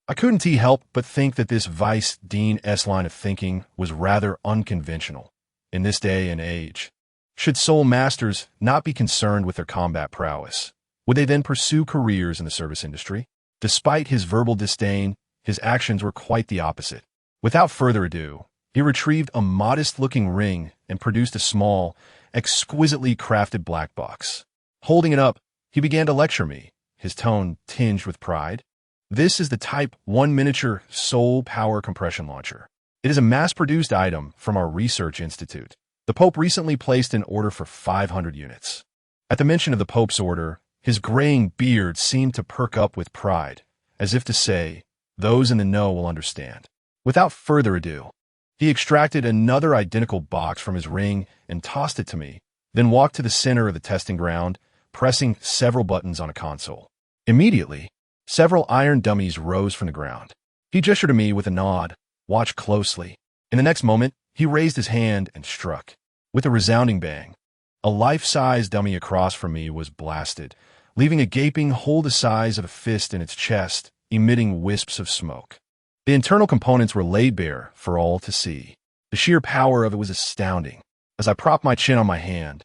I couldn't help but think that this Vice Dean's line of thinking was rather unconventional. In this day and age, should soul masters not be concerned with their combat prowess? Would they then pursue careers in the service industry? Despite his verbal disdain, his actions were quite the opposite. Without further ado, he retrieved a modest-looking ring and produced a small, exquisitely crafted black box. Holding it up, he began to lecture me, his tone tinged with pride. "This is the Type 1 miniature soul power compression launcher. It is a mass-produced item from our research institute. The Pope recently placed an order for 500 units. At the mention of the Pope's order, his graying beard seemed to perk up with pride, as if to say, "Those in the know will understand." Without further ado, he extracted another identical box from his ring and tossed it to me, then walked to the center of the testing ground, pressing several buttons on a console. Immediately, several iron dummies rose from the ground. He gestured to me with a nod, "Watch closely." In the next moment, he raised his hand and struck. With a resounding bang, a life-size dummy across from me was blasted, leaving a gaping hole the size of a fist in its chest, emitting wisps of smoke. The internal components were laid bare for all to see. The sheer power of it was astounding. As I propped my chin on my hand,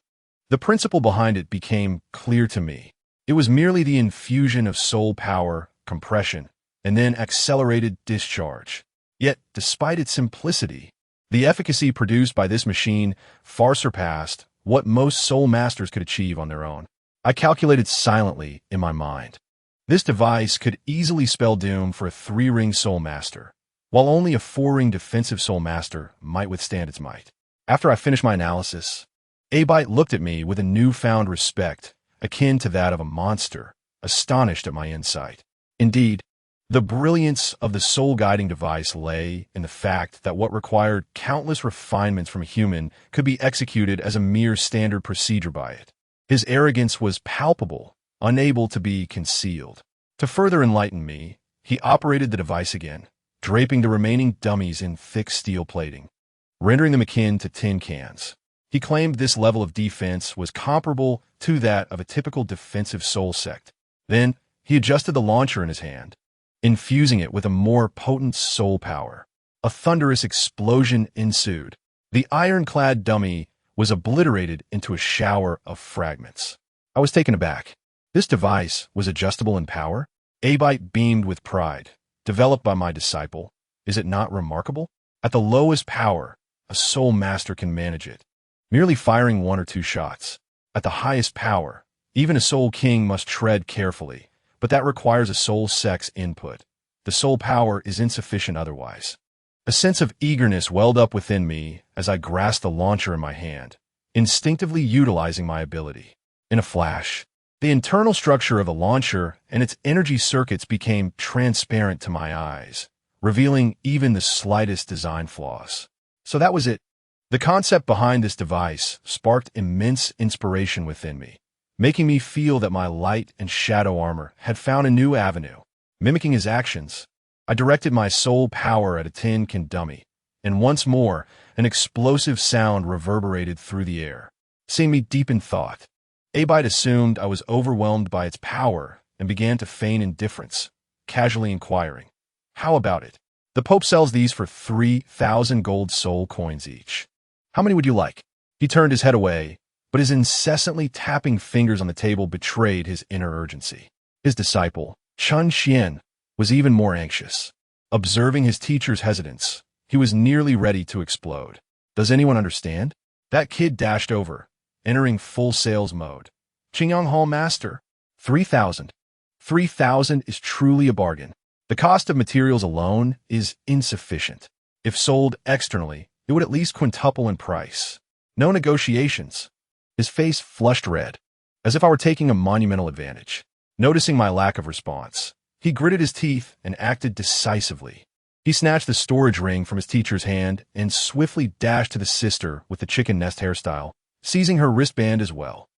the principle behind it became clear to me. It was merely the infusion of soul power, compression, and then accelerated discharge. Yet, despite its simplicity, the efficacy produced by this machine far surpassed what most soul masters could achieve on their own. I calculated silently in my mind. This device could easily spell doom for a 3-ring soul master, while only a 4-ring defensive soul master might withstand its might. After I finished my analysis, Abite looked at me with a newfound respect, akin to that of a monster, astonished at my insight. Indeed, the brilliance of the soul-guiding device lay in the fact that what required countless refinements from a human could be executed as a mere standard procedure by it. His arrogance was palpable, unable to be concealed. To further enlighten me, he operated the device again, draping the remaining dummies in thick steel plating, rendering them akin to tin cans. He claimed this level of defense was comparable to that of a typical defensive soul sect. Then, he adjusted the launcher in his hand, infusing it with a more potent soul power. A thunderous explosion ensued. The ironclad dummy was obliterated into a shower of fragments. I was taken aback. This device was adjustable in power? Abite beamed with pride. Developed by my disciple, is it not remarkable? At the lowest power, a soul master can manage it, merely firing 1 or 2 shots. At the highest power, even a soul king must tread carefully, but that requires a soul sex input. The soul power is insufficient otherwise. A sense of eagerness welled up within me as I grasped the launcher in my hand, instinctively utilizing my ability. In a flash, the internal structure of the launcher and its energy circuits became transparent to my eyes, revealing even the slightest design flaws. So that was it. The concept behind this device sparked immense inspiration within me, making me feel that my light and shadow armor had found a new avenue. Mimicking his actions, I directed my soul power at a tin can dummy, and once more, an explosive sound reverberated through the air. Seeing me deep in thought, Abite assumed I was overwhelmed by its power and began to feign indifference, casually inquiring, "How about it? The Pope sells these for 3,000 gold soul coins each. How many would you like?" He turned his head away, but his incessantly tapping fingers on the table betrayed his inner urgency. His disciple, Chun Xian, was even more anxious. Observing his teacher's hesitance, he was nearly ready to explode. "Does anyone understand?" That kid dashed over, entering full sales mode. "Qingyang Hall Master, 3,000. 3,000 is truly a bargain. The cost of materials alone is insufficient. If sold externally, it would at least quintuple in price. No negotiations." His face flushed red, as if I were taking a monumental advantage. Noticing my lack of response, he gritted his teeth and acted decisively. He snatched the storage ring from his teacher's hand and swiftly dashed to the sister with the chicken nest hairstyle, seizing her wristband as well.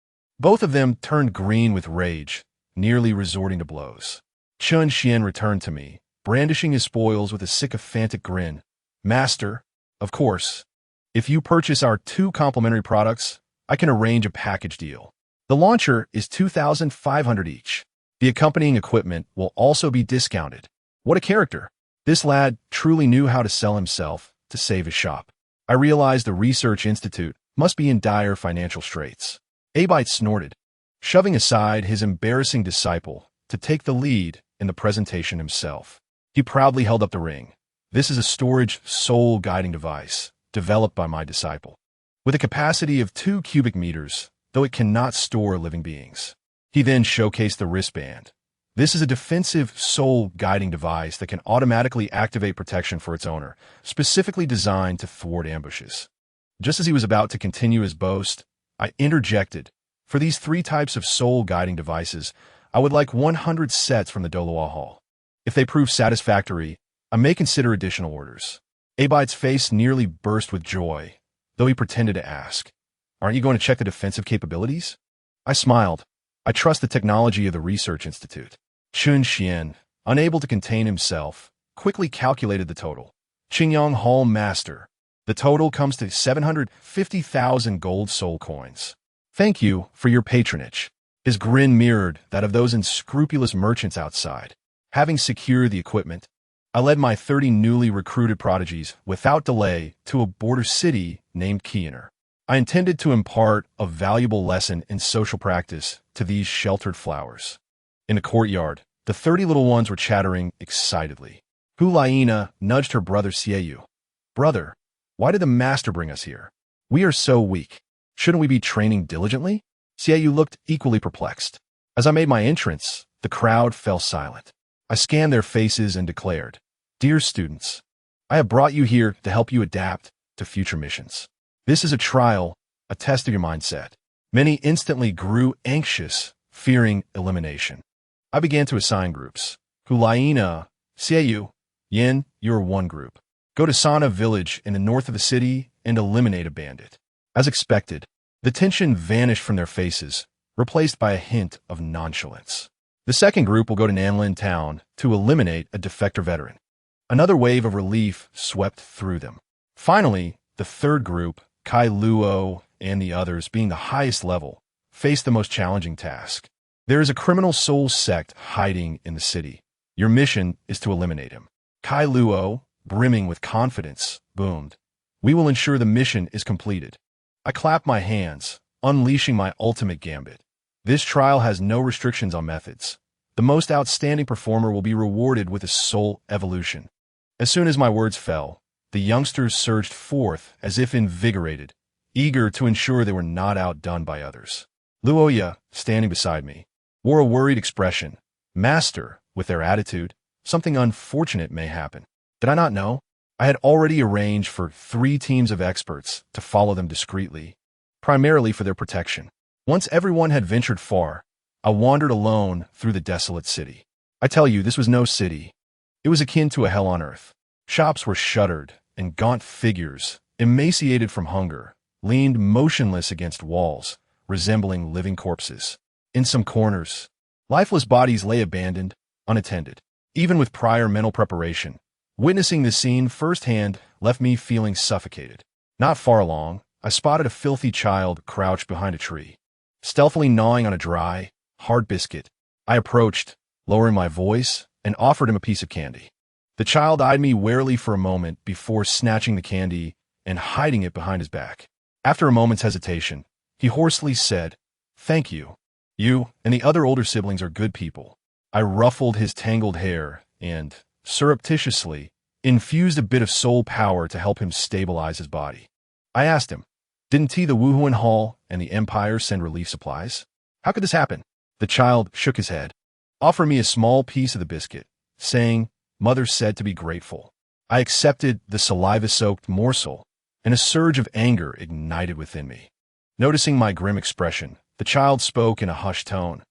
Both of them turned green with rage, nearly resorting to blows. Chun Xian returned to me, brandishing his spoils with a sycophantic grin. "Master, of course, if you purchase our 2 complimentary products, I can arrange a package deal. The launcher is 2,500 each. The accompanying equipment will also be discounted." What a character! This lad truly knew how to sell himself to save his shop. I realized the research institute must be in dire financial straits. Abite snorted, shoving aside his embarrassing disciple to take the lead in the presentation himself. He proudly held up the ring. "This is a storage soul-guiding device developed by my disciple, with a capacity of 2 cubic meters, though it cannot store living beings." He then showcased the wristband. "This is a defensive soul-guiding device that can automatically activate protection for its owner, specifically designed to thwart ambushes." Just as he was about to continue his boast, I interjected. "For these 3 types of soul-guiding devices, I would like 100 sets from the Douluo Hall. If they prove satisfactory, I may consider additional orders." Abite's face nearly burst with joy, though he pretended to ask, "Aren't you going to check the defensive capabilities?" I smiled. I trust the technology of the Research Institute. Chun Xian, unable to contain himself, quickly calculated the total. "Qingyang Hall Master. The total comes to 750,000 gold soul coins. Thank you for your patronage." His grin mirrored that of those unscrupulous merchants outside. Having secured the equipment, I led my 30 newly recruited prodigies without delay to a border city named Kiener. I intended to impart a valuable lesson in social practice to these sheltered flowers. In the courtyard, the 30 little ones were chattering excitedly. Hulaina nudged her brother Xiaoyu. "Brother, why did the master bring us here? We are so weak. Shouldn't we be training diligently?" Xiaoyu looked equally perplexed. As I made my entrance, the crowd fell silent. I scanned their faces and declared, "Dear students, I have brought you here to help you adapt to future missions. This is a trial, a test of your mindset. Many instantly grew anxious, fearing elimination. I began to assign groups. Hulaina, Seiyu, Yin, you're one group. Go to Sana village in the north of the city and eliminate a bandit. As expected, the tension vanished from their faces, replaced by a hint of nonchalance. The second group will go to Nanlin town to eliminate a defector veteran. Another wave of relief swept through them. Finally, the third group, Luo and the others being the highest level, faced the most challenging task. There is a criminal soul sect hiding in the city. Your mission is to eliminate him. Luo, brimming with confidence, boomed. We will ensure the mission is completed. I clapped my hands, unleashing my ultimate gambit. This trial has no restrictions on methods. The most outstanding performer will be rewarded with a soul evolution. As soon as my words fell, the youngsters surged forth as if invigorated, eager to ensure they were not outdone by others. Luoya, standing beside me, wore a worried expression. Master, with their attitude, something unfortunate may happen. Did I not know? I had already arranged for 3 teams of experts to follow them discreetly, primarily for their protection. Once everyone had ventured far, I wandered alone through the desolate city. I tell you, this was no city. It was akin to a hell on earth. Shops were shuttered, and gaunt figures, emaciated from hunger, leaned motionless against walls, resembling living corpses. In some corners, lifeless bodies lay abandoned, unattended. Even with prior mental preparation, witnessing the scene firsthand left me feeling suffocated. Not far along, I spotted a filthy child crouched behind a tree, stealthily gnawing on a dry, hard biscuit. I approached, lowering my voice, and offered him a piece of candy. The child eyed me warily for a moment before snatching the candy and hiding it behind his back. After a moment's hesitation, he hoarsely said, "Thank you. You and the other older siblings are good people." I ruffled his tangled hair and, surreptitiously, infused a bit of soul power to help him stabilize his body. I asked him, "Didn't the Wuhuan Hall and the Empire send relief supplies? How could this happen?" The child shook his head, offering me a small piece of the biscuit, saying, "Mother said to be grateful." I accepted the saliva-soaked morsel, and a surge of anger ignited within me. Noticing my grim expression, the child spoke in a hushed tone.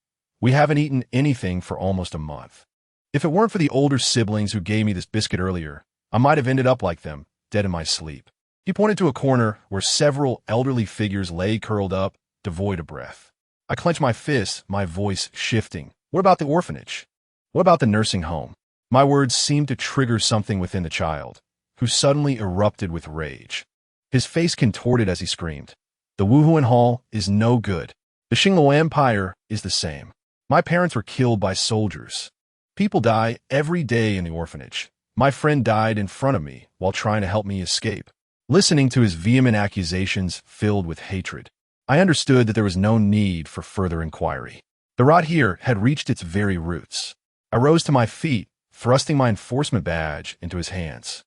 "We haven't eaten anything for almost a month. If it weren't for the older siblings who gave me this biscuit earlier, I might have ended up like them, dead in my sleep." He pointed to a corner where several elderly figures lay curled up, devoid of breath. I clenched my fists, my voice shifting. What about the orphanage? What about the nursing home? My words seemed to trigger something within the child, who suddenly erupted with rage. His face contorted as he screamed. "The Wuhuan Hall is no good. The Xingluo Empire is the same. My parents were killed by soldiers. People die every day in the orphanage. My friend died in front of me while trying to help me escape." Listening to his vehement accusations filled with hatred, I understood that there was no need for further inquiry. The rot here had reached its very roots. I rose to my feet, thrusting my enforcement badge into his hands,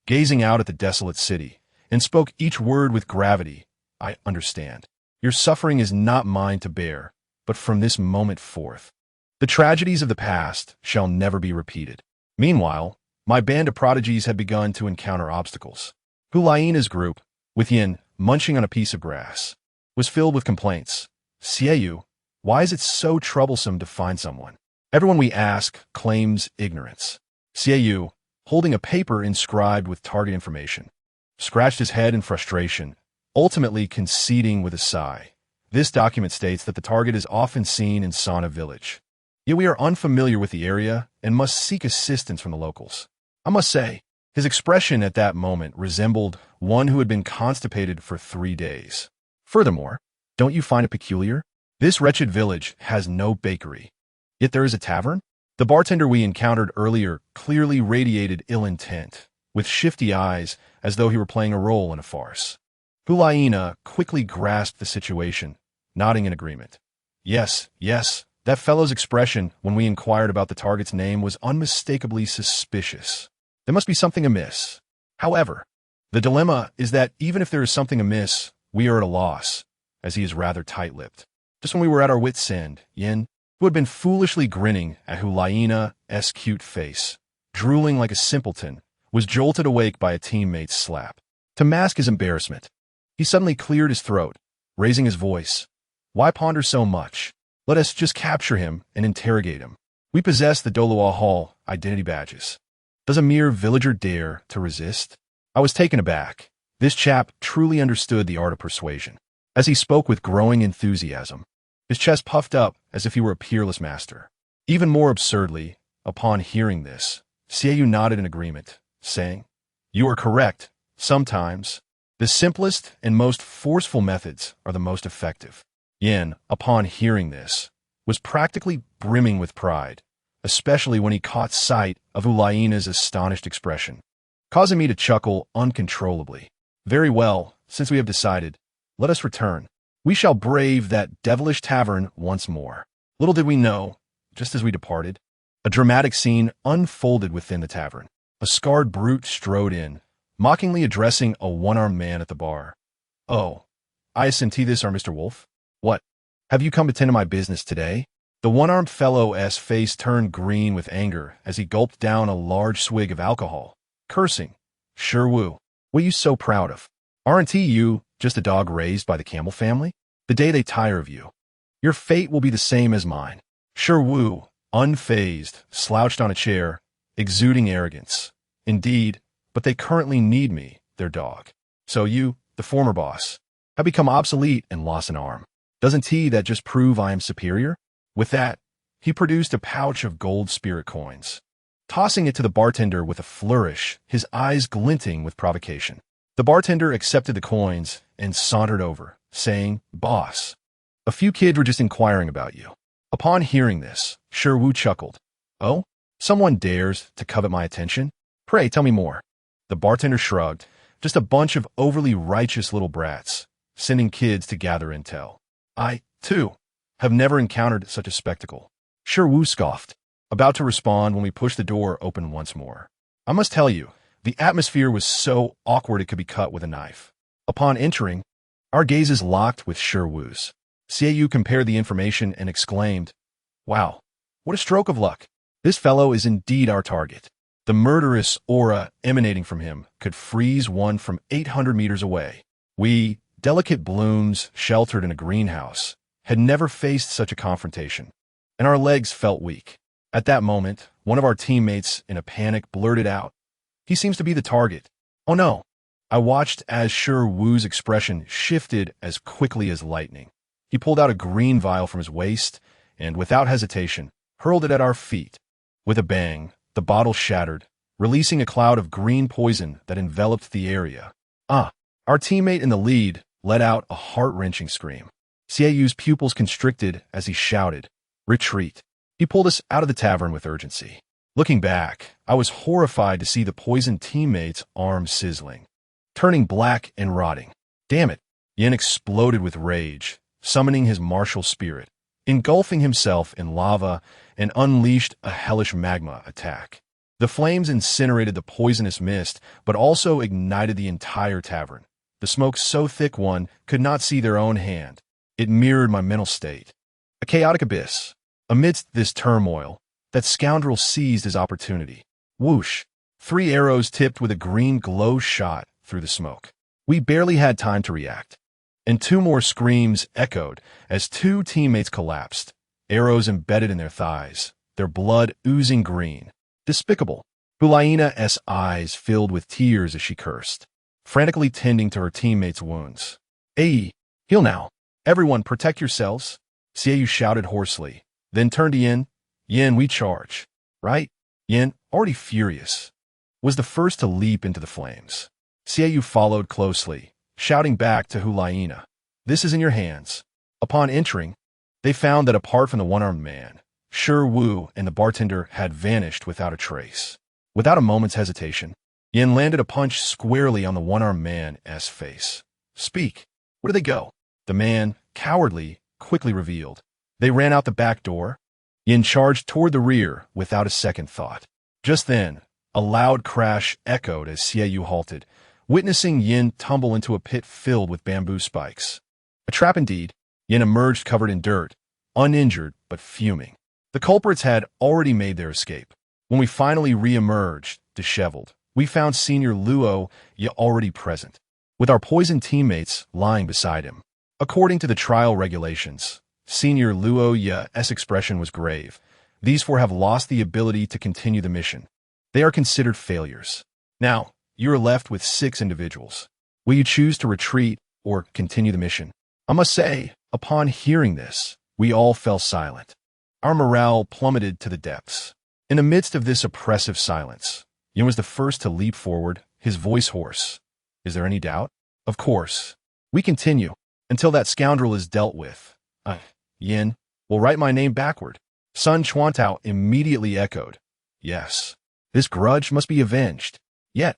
gazing out at the desolate city, and spoke each word with gravity. "I understand. Your suffering is not mine to bear, but from this moment forth, the tragedies of the past shall never be repeated." Meanwhile, my band of prodigies had begun to encounter obstacles. Hulaina's group, with Yin munching on a piece of grass, was filled with complaints. "Seiyu, why is it so troublesome to find someone? Everyone we ask claims ignorance." Seiyu, holding a paper inscribed with target information, scratched his head in frustration, ultimately conceding with a sigh. "This document states that the target is often seen in Sana village. Yet we are unfamiliar with the area and must seek assistance from the locals." I must say, his expression at that moment resembled one who had been constipated for 3 days. "Furthermore, don't you find it peculiar? This wretched village has no bakery. Yet there is a tavern?" The bartender we encountered earlier clearly radiated ill intent, with shifty eyes as though he were playing a role in a farce. Hulaina quickly grasped the situation, nodding in agreement. Yes, that fellow's expression when we inquired about the target's name was unmistakably suspicious. There must be something amiss. However, the dilemma is that even if there is something amiss, we are at a loss, as he is rather tight-lipped. Just when we were at our wits' end, Yin, who had been foolishly grinning at Hulaina's cute face, drooling like a simpleton, was jolted awake by a teammate's slap. To mask his embarrassment, He suddenly cleared his throat, raising his voice. Why ponder so much? Let us just capture him and interrogate him. We possess the Douluo Hall identity badges. Does a mere villager dare to resist? I was taken aback. This chap truly understood the art of persuasion. As he spoke with growing enthusiasm, his chest puffed up as if he were a peerless master. Even more absurdly, upon hearing this, Xiaoyu nodded in agreement, saying, "You are correct. Sometimes, the simplest and most forceful methods are the most effective." Yin, upon hearing this, was practically brimming with pride, especially when he caught sight of Ulaina's astonished expression, causing me to chuckle uncontrollably. "Very well, since we have decided, let us return. We shall brave that devilish tavern once more." Little did we know, just as we departed, a dramatic scene unfolded within the tavern. A scarred brute strode in, mockingly addressing a one-armed man at the bar. "Oh, I assent this are Mr. Wolf? What? Have you come to tend to my business today?" The one-armed fellow's face turned green with anger as he gulped down a large swig of alcohol, cursing. "Sherwu, what are you so proud of? Aren't you just a dog raised by the Camel family? The day they tire of you, your fate will be the same as mine." Sherwu, unfazed, slouched on a chair, exuding arrogance. "Indeed, but they currently need me, their dog. So you, the former boss, have become obsolete and lost an arm. Doesn't that just prove I am superior?" With that, he produced a pouch of gold spirit coins, tossing it to the bartender with a flourish, his eyes glinting with provocation. The bartender accepted the coins and sauntered over, saying, "Boss, a few kids were just inquiring about you." Upon hearing this, Sherwu chuckled. "Oh, someone dares to covet my attention? Pray tell me more." The bartender shrugged. "Just a bunch of overly righteous little brats, sending kids to gather intel. I, too, have never encountered such a spectacle." Sherwu scoffed, about to respond when we pushed the door open once more. I must tell you, the atmosphere was so awkward it could be cut with a knife. Upon entering, our gazes locked with Sherwu's. Xiaoyu compared the information and exclaimed, "Wow, what a stroke of luck. This fellow is indeed our target." The murderous aura emanating from him could freeze one from 800 meters away. We, delicate blooms sheltered in a greenhouse, had never faced such a confrontation, and our legs felt weak. At that moment, one of our teammates, in a panic, blurted out, "He seems to be the target." "Oh no." I watched as Sherwu's expression shifted as quickly as lightning. He pulled out a green vial from his waist and, without hesitation, hurled it at our feet. With a bang, the bottle shattered, releasing a cloud of green poison that enveloped the area. "Ah!" Our teammate in the lead let out a heart-wrenching scream. Xiaoyu's pupils constricted as he shouted, "Retreat." He pulled us out of the tavern with urgency. Looking back, I was horrified to see the poisoned teammate's arms sizzling, turning black and rotting. "Damn it!" Yin exploded with rage, summoning his martial spirit, engulfing himself in lava, and unleashed a hellish magma attack. The flames incinerated the poisonous mist, but also ignited the entire tavern. The smoke so thick one could not see their own hand. It mirrored my mental state. A chaotic abyss. Amidst this turmoil, that scoundrel seized his opportunity. Whoosh! 3 arrows tipped with a green glow shot through the smoke. We barely had time to react, and 2 more screams echoed as 2 teammates collapsed, arrows embedded in their thighs, their blood oozing green. Despicable. Ulaina's eyes filled with tears as she cursed, frantically tending to her teammates' wounds. "Hey, heal now. Everyone protect yourselves," Xiaoyu shouted hoarsely, then turned to Yin. "Yin, we charge." "Right?" Yin, already furious, was the first to leap into the flames. Xiaoyu followed closely, shouting back to Ulaina, "This is in your hands." Upon entering, they found that apart from the one-armed man, Sherwu and the bartender had vanished without a trace. Without a moment's hesitation, Yin landed a punch squarely on the one-armed man's face. "Speak. Where did they go?" The man, cowardly, quickly revealed. "They ran out the back door." Yin charged toward the rear without a second thought. Just then, a loud crash echoed as Xiaoyu halted, witnessing Yin tumble into a pit filled with bamboo spikes. A trap indeed. Yin emerged covered in dirt, uninjured but fuming. The culprits had already made their escape. When we finally re-emerged, disheveled, we found Senior Luo already present. with our poisoned teammates lying beside him. According to the trial regulations, Senior Luo Ye's expression was grave. These four have lost the ability to continue the mission. They are considered failures. Now, you are left with 6 individuals. Will you choose to retreat or continue the mission? I must say, upon hearing this, we all fell silent. Our morale plummeted to the depths. In the midst of this oppressive silence, Yin was the first to leap forward, his voice hoarse. Is there any doubt? Of course. We continue until that scoundrel is dealt with. Yin will write my name backward. Sun Chuantao immediately echoed. Yes. This grudge must be avenged. Yet,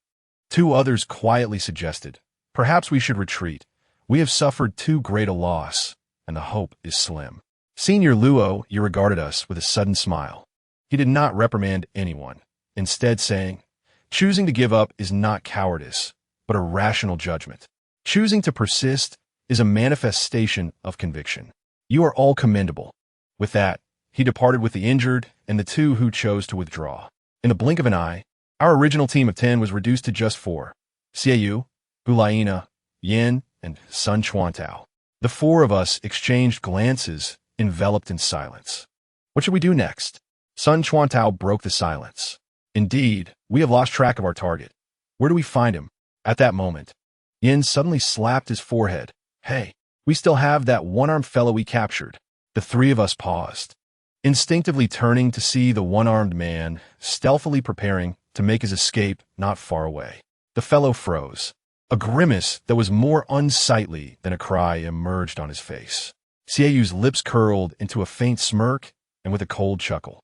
2 others quietly suggested, perhaps we should retreat. We have suffered too great a loss, and the hope is slim. Senior Luo regarded us with a sudden smile. He did not reprimand anyone, instead saying, choosing to give up is not cowardice, but a rational judgment. Choosing to persist is a manifestation of conviction. You are all commendable. With that, he departed with the injured and the 2 who chose to withdraw. In the blink of an eye, our original team of 10 was reduced to just 4. Xiaoyu, Gulaina, Yin, and Sun Chuantao. The 4 of us exchanged glances, enveloped in silence. What should we do next? Sun Chuantao broke the silence. Indeed, we have lost track of our target. Where do we find him? At that moment, Yin suddenly slapped his forehead. Hey, we still have that one-armed fellow we captured. The 3 of us paused, instinctively turning to see the one-armed man stealthily preparing to make his escape not far away. The fellow froze. A grimace that was more unsightly than a cry emerged on his face. Xiaoyu's lips curled into a faint smirk and with a cold chuckle.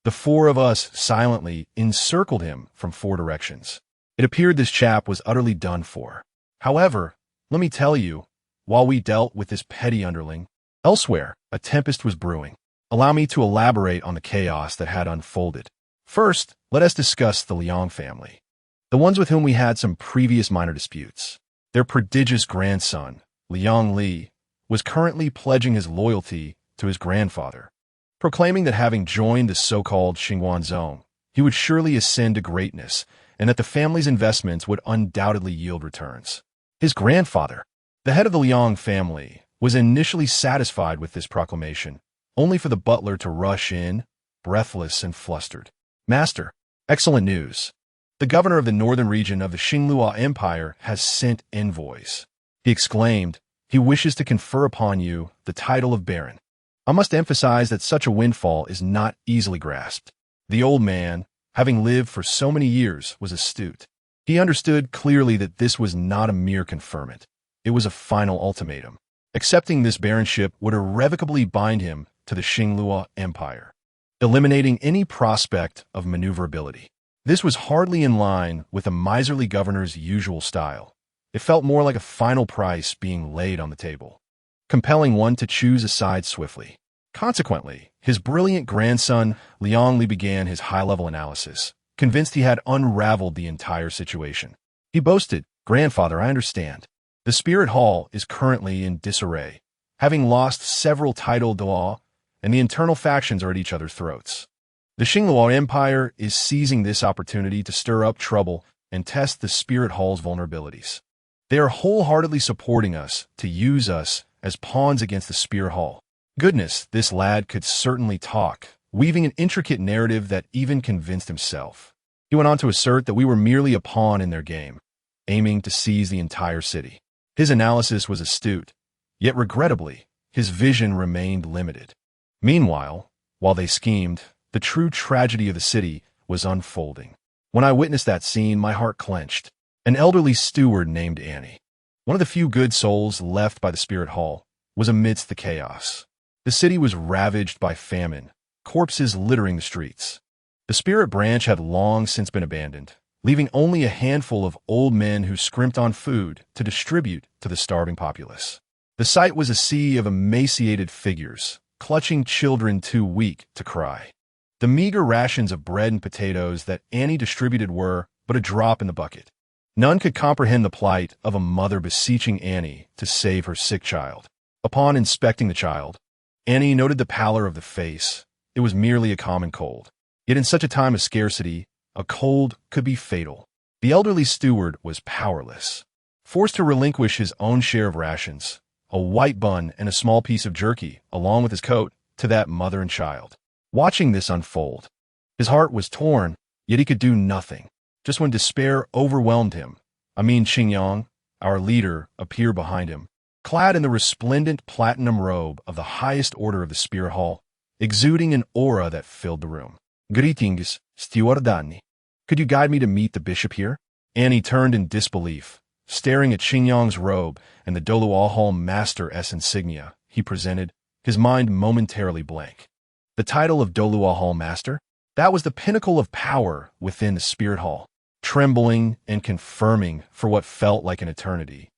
The 4 of us silently encircled him from 4 directions. It appeared this chap was utterly done for. However, let me tell you, while we dealt with this petty underling, elsewhere, a tempest was brewing. Allow me to elaborate on the chaos that had unfolded. First, let us discuss the Liang family, the ones with whom we had some previous minor disputes. Their prodigious grandson, Liang Li, was currently pledging his loyalty to his grandfather, proclaiming that having joined the so-called Xinguan Zone, he would surely ascend to greatness and that the family's investments would undoubtedly yield returns. His grandfather, the head of the Liang family, was initially satisfied with this proclamation, only for the butler to rush in, breathless and flustered. Master, excellent news. The governor of the northern region of the Xinluo Empire has sent envoys. He exclaimed, he wishes to confer upon you the title of Baron. I must emphasize that such a windfall is not easily grasped. The old man, having lived for so many years, was astute. He understood clearly that this was not a mere conferment. It was a final ultimatum. Accepting this baronship would irrevocably bind him to the Xinluo Empire, eliminating any prospect of maneuverability. This was hardly in line with the miserly governor's usual style. It felt more like a final price being laid on the table, compelling one to choose a side swiftly. Consequently, his brilliant grandson, Liang Li, began his high-level analysis, convinced he had unraveled the entire situation. He boasted, "Grandfather, I understand. The Spirit Hall is currently in disarray, having lost several title Dalu, and the internal factions are at each other's throats. The Xinluo Empire is seizing this opportunity to stir up trouble and test the Spirit Hall's vulnerabilities. They are wholeheartedly supporting us to use us as pawns against the Spirit Hall." Goodness, this lad could certainly talk, weaving an intricate narrative that even convinced himself. He went on to assert that we were merely a pawn in their game, aiming to seize the entire city. His analysis was astute, yet regrettably, his vision remained limited. Meanwhile, while they schemed, the true tragedy of the city was unfolding. When I witnessed that scene, my heart clenched. An elderly steward named Annie, one of the few good souls left by the Spirit Hall, was amidst the chaos. The city was ravaged by famine, corpses littering the streets. The Spirit Branch had long since been abandoned, leaving only a handful of old men who scrimped on food to distribute to the starving populace. The sight was a sea of emaciated figures, clutching children too weak to cry. The meager rations of bread and potatoes that Annie distributed were but a drop in the bucket. None could comprehend the plight of a mother beseeching Annie to save her sick child. Upon inspecting the child, Annie noted the pallor of the face. It was merely a common cold. Yet in such a time of scarcity, a cold could be fatal. The elderly steward was powerless. forced to relinquish his own share of rations, a white bun and a small piece of jerky, along with his coat, to that mother and child. Watching this unfold, his heart was torn, yet he could do nothing. Just when despair overwhelmed him, Qingyang, our leader, appeared behind him, clad in the resplendent platinum robe of the highest order of the Spirit Hall, exuding an aura that filled the room. Greetings, Stewardani. Could you guide me to meet the bishop here? Annie turned in disbelief, staring at Qingyang's robe and the Douluo Hall Master's insignia he presented, his mind momentarily blank. The title of Douluo Hall Master? That was the pinnacle of power within the Spirit Hall. Trembling and confirming for what felt like an eternity,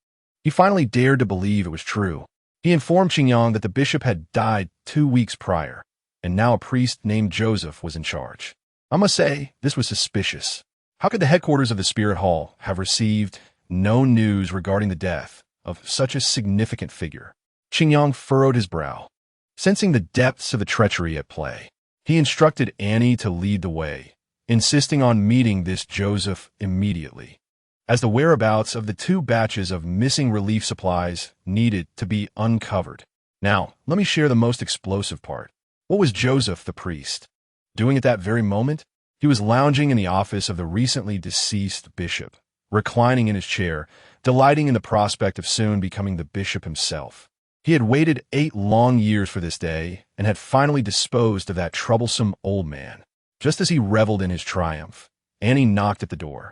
he finally dared to believe it was true. He informed Qingyang that the bishop had died 2 weeks prior, and now a priest named Joseph was in charge. I must say, this was suspicious. How could the headquarters of the Spirit Hall have received no news regarding the death of such a significant figure? Qingyang furrowed his brow, sensing the depths of the treachery at play. He instructed Annie to lead the way, insisting on meeting this Joseph immediately, as the whereabouts of the 2 batches of missing relief supplies needed to be uncovered. Now, let me share the most explosive part. What was Joseph the priest doing at that very moment? He was lounging in the office of the recently deceased bishop, reclining in his chair, delighting in the prospect of soon becoming the bishop himself. He had waited 8 long years for this day and had finally disposed of that troublesome old man. Just as he reveled in his triumph, Annie knocked at the door.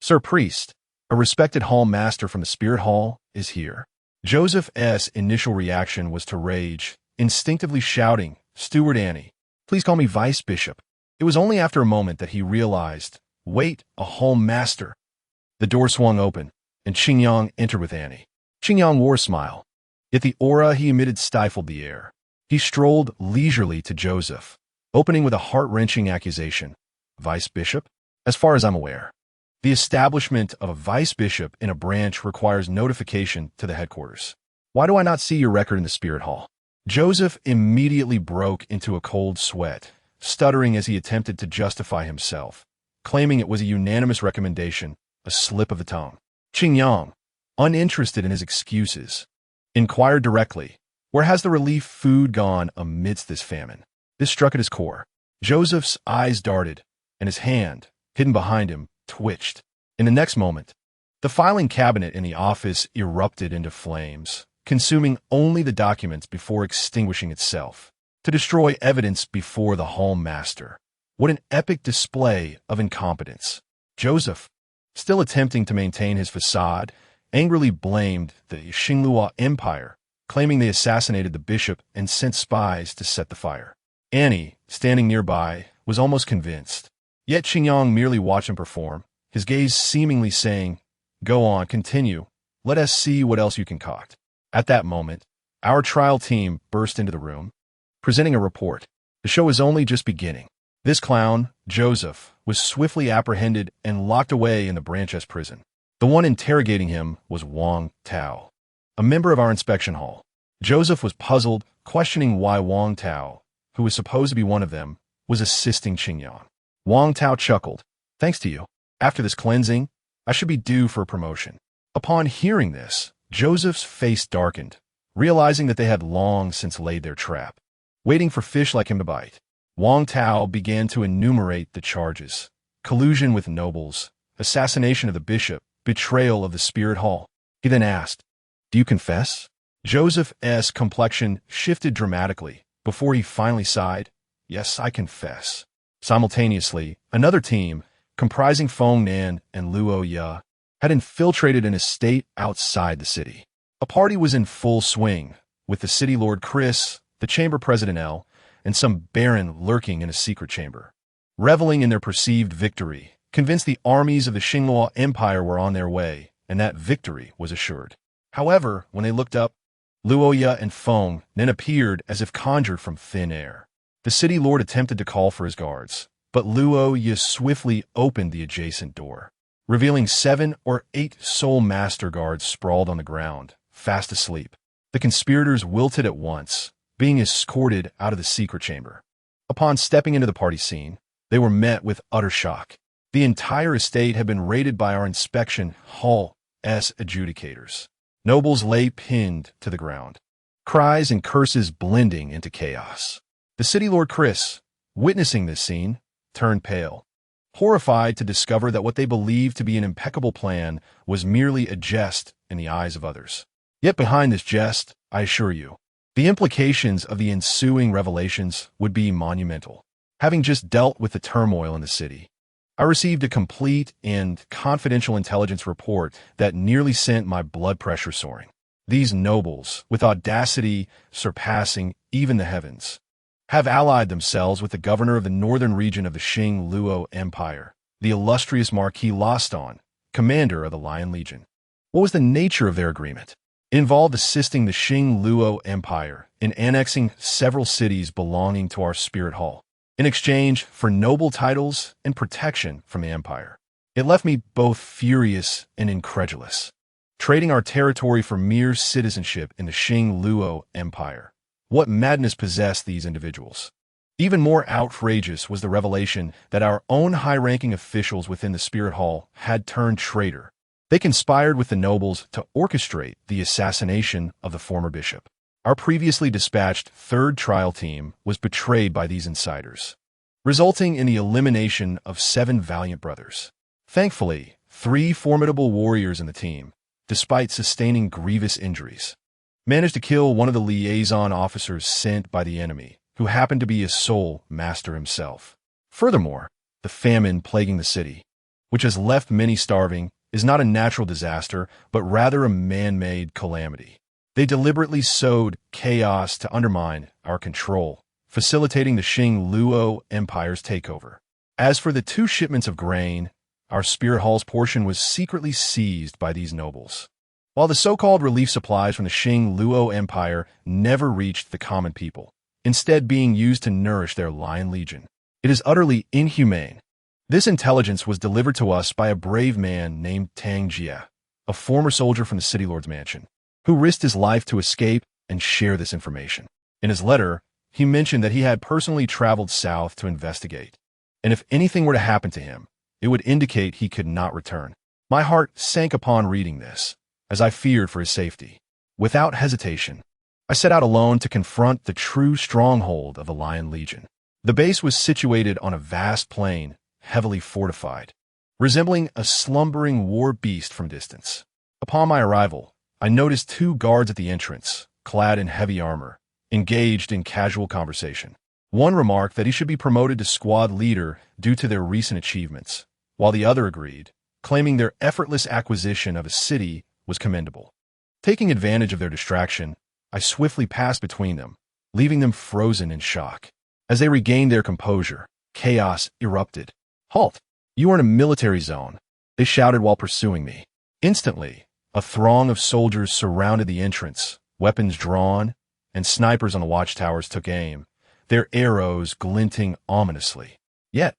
Sir Priest, a respected hall master from the Spirit Hall, is here. Joseph's initial reaction was to rage, instinctively shouting, Steward Annie, please call me Vice Bishop. It was only after a moment that he realized, wait, a hall master. The door swung open, and Qingyang entered with Annie. Qingyang wore a smile, yet the aura he emitted stifled the air. He strolled leisurely to Joseph, opening with a heart-wrenching accusation. Vice Bishop? As far as I'm aware, the establishment of a Vice Bishop in a branch requires notification to the headquarters. Why do I not see your record in the Spirit Hall? Joseph immediately broke into a cold sweat, stuttering as he attempted to justify himself, claiming it was a unanimous recommendation, a slip of the tongue. Qingyang, uninterested in his excuses, inquired directly, where has the relief food gone amidst this famine? This struck at his core. Joseph's eyes darted, and his hand, hidden behind him, twitched. In the next moment, the filing cabinet in the office erupted into flames, consuming only the documents before extinguishing itself, to destroy evidence before the hall master. What an epic display of incompetence. Joseph, still attempting to maintain his facade, angrily blamed the Xinglua Empire, claiming they assassinated the bishop and sent spies to set the fire. Annie, standing nearby, was almost convinced. Yet Qingyang merely watched him perform, his gaze seemingly saying, Go on, continue. Let us see what else you concoct. At that moment, our trial team burst into the room, presenting a report. The show is only just beginning. This clown, Joseph, was swiftly apprehended and locked away in the branch's prison. The one interrogating him was Wang Tao, a member of our inspection hall. Joseph was puzzled, questioning why Wang Tao, who was supposed to be one of them, was assisting Qingyang. Wang Tao chuckled. Thanks to you. After this cleansing, I should be due for a promotion. Upon hearing this, Joseph's face darkened, realizing that they had long since laid their trap, waiting for fish like him to bite. Wang Tao began to enumerate the charges: collusion with nobles, assassination of the bishop, betrayal of the Spirit Hall. He then asked, Do you confess? Joseph's complexion shifted dramatically before he finally sighed, Yes, I confess. Simultaneously, another team, comprising Feng Nan and Luo Ya, had infiltrated an estate outside the city. A party was in full swing, with the city lord Chris, the chamber president L, and some baron lurking in a secret chamber, reveling in their perceived victory, convinced the armies of the Xinglua Empire were on their way, and that victory was assured. However, when they looked up, Luo Ya and Feng Nan appeared as if conjured from thin air. The city lord attempted to call for his guards, but Luo Ya swiftly opened the adjacent door, revealing 7 or 8 soul master guards sprawled on the ground, fast asleep. The conspirators wilted at once, being escorted out of the secret chamber. Upon stepping into the party scene, they were met with utter shock. The entire estate had been raided by our inspection hall adjudicators. Nobles lay pinned to the ground, cries and curses blending into chaos. The city lord Chris, witnessing this scene, turned pale, horrified to discover that what they believed to be an impeccable plan was merely a jest in the eyes of others. Yet behind this jest, I assure you, the implications of the ensuing revelations would be monumental. Having just dealt with the turmoil in the city, I received a complete and confidential intelligence report that nearly sent my blood pressure soaring. These nobles, with audacity surpassing even the heavens, have allied themselves with the governor of the northern region of the Luo Empire, the illustrious Marquis Loston, commander of the Lion Legion. What was the nature of their agreement? It involved assisting the Luo Empire in annexing several cities belonging to our spirit hall, in exchange for noble titles and protection from the Empire. It left me both furious and incredulous. Trading our territory for mere citizenship in the Luo Empire. What madness possessed these individuals? Even more outrageous was the revelation that our own high-ranking officials within the Spirit Hall had turned traitor. They conspired with the nobles to orchestrate the assassination of the former bishop. Our previously dispatched third trial team was betrayed by these insiders, resulting in the elimination of 7 valiant brothers. Thankfully, 3 formidable warriors in the team, despite sustaining grievous injuries, managed to kill one of the liaison officers sent by the enemy, who happened to be a soul master himself. Furthermore, the famine plaguing the city, which has left many starving, is not a natural disaster, but rather a man-made calamity. They deliberately sowed chaos to undermine our control, facilitating the Luo Empire's takeover. As for the 2 shipments of grain, our Spirit Hall's portion was secretly seized by these nobles, while the so-called relief supplies from the Luo Empire never reached the common people, instead being used to nourish their Lion Legion. It is utterly inhumane. This intelligence was delivered to us by a brave man named Tang Jia, a former soldier from the City Lord's mansion, who risked his life to escape and share this information. In his letter, he mentioned that he had personally traveled south to investigate, and if anything were to happen to him, it would indicate he could not return. My heart sank upon reading this, as I feared for his safety. Without hesitation, I set out alone to confront the true stronghold of the Lion Legion. The base was situated on a vast plain, heavily fortified, resembling a slumbering war beast from distance. Upon my arrival, I noticed 2 guards at the entrance, clad in heavy armor, engaged in casual conversation. One remarked that he should be promoted to squad leader due to their recent achievements, while the other agreed, claiming their effortless acquisition of a city was commendable. Taking advantage of their distraction, I swiftly passed between them, leaving them frozen in shock. As they regained their composure, chaos erupted. "Halt! You are in a military zone," they shouted while pursuing me. Instantly, a throng of soldiers surrounded the entrance, weapons drawn, and snipers on the watchtowers took aim, their arrows glinting ominously. Yet,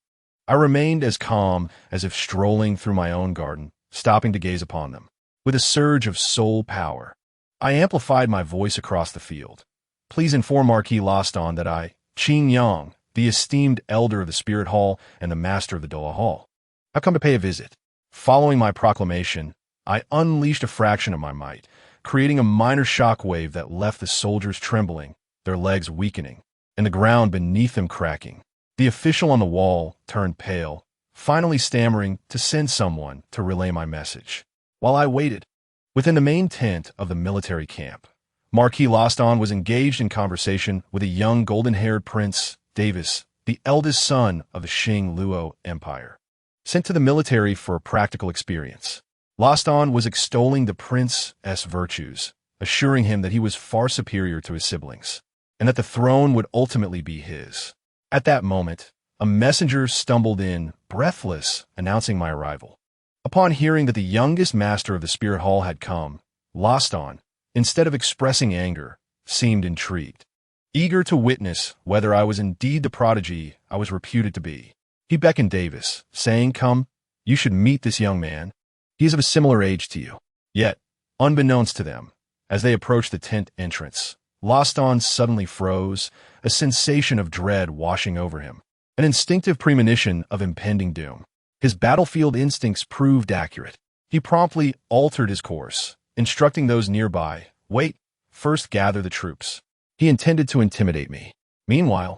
I remained as calm as if strolling through my own garden, stopping to gaze upon them. With a surge of soul power, I amplified my voice across the field. "Please inform Marquis Loston that I, Qing Yang, the esteemed elder of the Spirit Hall and the master of the Douluo Hall, have come to pay a visit." Following my proclamation, I unleashed a fraction of my might, creating a minor shockwave that left the soldiers trembling, their legs weakening, and the ground beneath them cracking. The official on the wall turned pale, finally stammering to send someone to relay my message. While I waited, within the main tent of the military camp, Marquis Loston was engaged in conversation with a young golden-haired Prince Davis, the eldest son of the Luo Empire, sent to the military for practical experience. Loston was extolling the prince's virtues, assuring him that he was far superior to his siblings, and that the throne would ultimately be his. At that moment, a messenger stumbled in, breathless, announcing my arrival. Upon hearing that the youngest master of the Spirit Hall had come, Loston, instead of expressing anger, seemed intrigued, eager to witness whether I was indeed the prodigy I was reputed to be. He beckoned Davis, saying, "Come, you should meet this young man. He is of a similar age to you." Yet, unbeknownst to them, as they approached the tent entrance, Loston suddenly froze, a sensation of dread washing over him, an instinctive premonition of impending doom. His battlefield instincts proved accurate. He promptly altered his course, instructing those nearby, "Wait, first gather the troops." He intended to intimidate me. Meanwhile,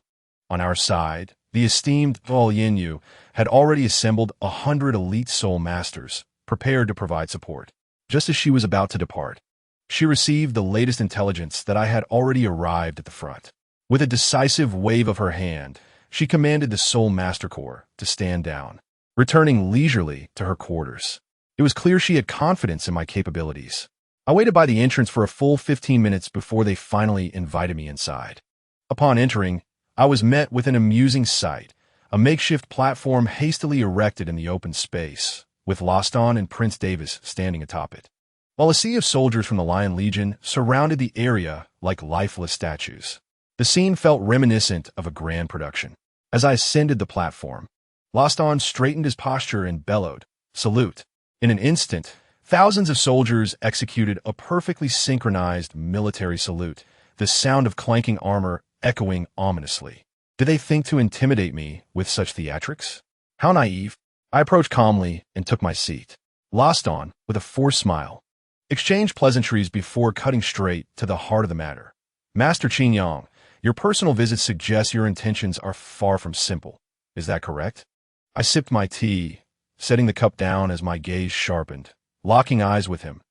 on our side, the esteemed Douluo had already assembled 100 elite soul masters, prepared to provide support. Just as she was about to depart, she received the latest intelligence that I had already arrived at the front. With a decisive wave of her hand, she commanded the Soul Master Corps to stand down, returning leisurely to her quarters. It was clear she had confidence in my capabilities. I waited by the entrance for a full 15 minutes before they finally invited me inside. Upon entering, I was met with an amusing sight, a makeshift platform hastily erected in the open space, with Loston and Prince Davis standing atop it, while a sea of soldiers from the Lion Legion surrounded the area like lifeless statues. The scene felt reminiscent of a grand production. As I ascended the platform, Loston straightened his posture and bellowed, "Salute." In an instant, thousands of soldiers executed a perfectly synchronized military salute, the sound of clanking armor echoing ominously. Did they think to intimidate me with such theatrics? How naive. I approached calmly and took my seat. Loston, with a forced smile, exchanged pleasantries before cutting straight to the heart of the matter. "Master Qingyang, your personal visit suggests your intentions are far from simple. Is that correct?" I sipped my tea, setting the cup down as my gaze sharpened, locking eyes with him.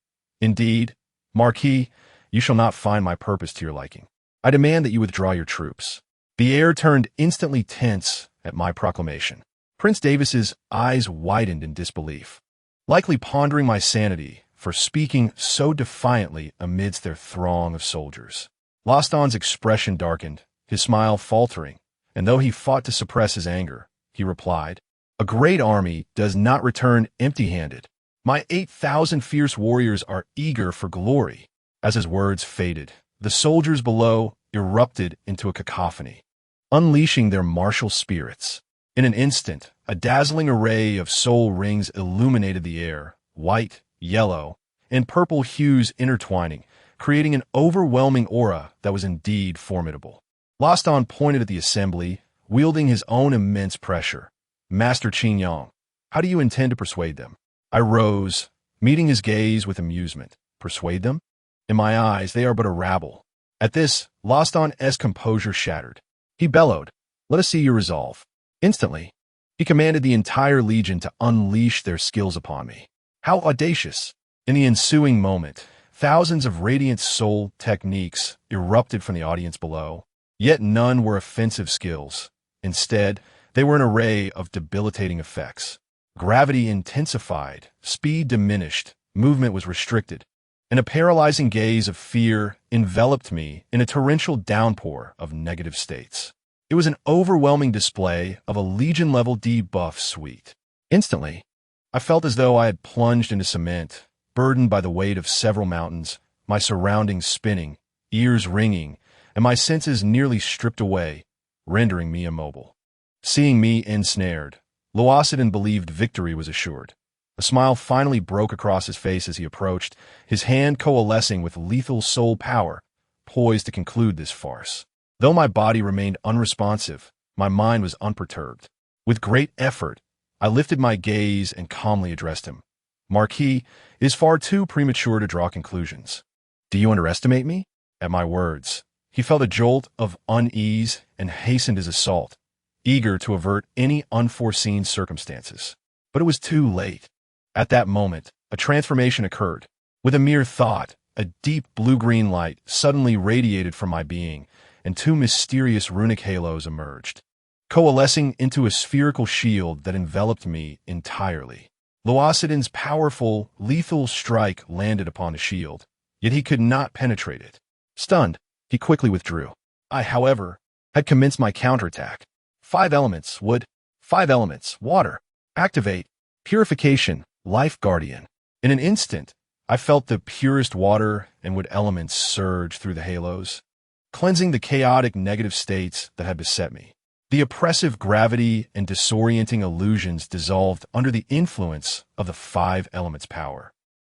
"Indeed, Marquis, you shall not find my purpose to your liking. I demand that you withdraw your troops." The air turned instantly tense at my proclamation. Prince Davis's eyes widened in disbelief, likely pondering my sanity for speaking so defiantly amidst their throng of soldiers. Loston's expression darkened, his smile faltering, and though he fought to suppress his anger, he replied, "A great army does not return empty-handed. My 8,000 fierce warriors are eager for glory." As his words faded, the soldiers below erupted into a cacophony, unleashing their martial spirits. In an instant, a dazzling array of soul rings illuminated the air, white, yellow, and purple hues intertwining, creating an overwhelming aura that was indeed formidable. Loston pointed at the assembly, wielding his own immense pressure. "Master Qingyang, how do you intend to persuade them?" I rose, meeting his gaze with amusement. "Persuade them? In my eyes, they are but a rabble." At this, Loston's composure shattered. He bellowed, "Let us see your resolve." Instantly, he commanded the entire legion to unleash their skills upon me. How audacious! In the ensuing moment, thousands of radiant soul techniques erupted from the audience below, yet none were offensive skills. Instead, they were an array of debilitating effects. Gravity intensified, speed diminished, movement was restricted, and a paralyzing gaze of fear enveloped me in a torrential downpour of negative states. It was an overwhelming display of a Legion-level debuff suite. Instantly, I felt as though I had plunged into cement, burdened by the weight of several mountains, my surroundings spinning, ears ringing, and my senses nearly stripped away, rendering me immobile. Seeing me ensnared, Luosidon believed victory was assured. A smile finally broke across his face as he approached, his hand coalescing with lethal soul power, poised to conclude this farce. Though my body remained unresponsive, my mind was unperturbed. With great effort, I lifted my gaze and calmly addressed him. "Marquis, it is far too premature to draw conclusions. Do you underestimate me?" At my words, he felt a jolt of unease and hastened his assault, eager to avert any unforeseen circumstances. But it was too late. At that moment, a transformation occurred. With a mere thought, a deep blue-green light suddenly radiated from my being, and two mysterious runic halos emerged, coalescing into a spherical shield that enveloped me entirely. Luosidon's powerful, lethal strike landed upon the shield, yet he could not penetrate it. Stunned, he quickly withdrew. I, however, had commenced my counterattack. 5 elements, wood. 5 elements, water. Activate. Purification, life guardian. In an instant, I felt the purest water and wood elements surge through the halos, cleansing the chaotic negative states that had beset me. The oppressive gravity and disorienting illusions dissolved under the influence of the 5 elements' power,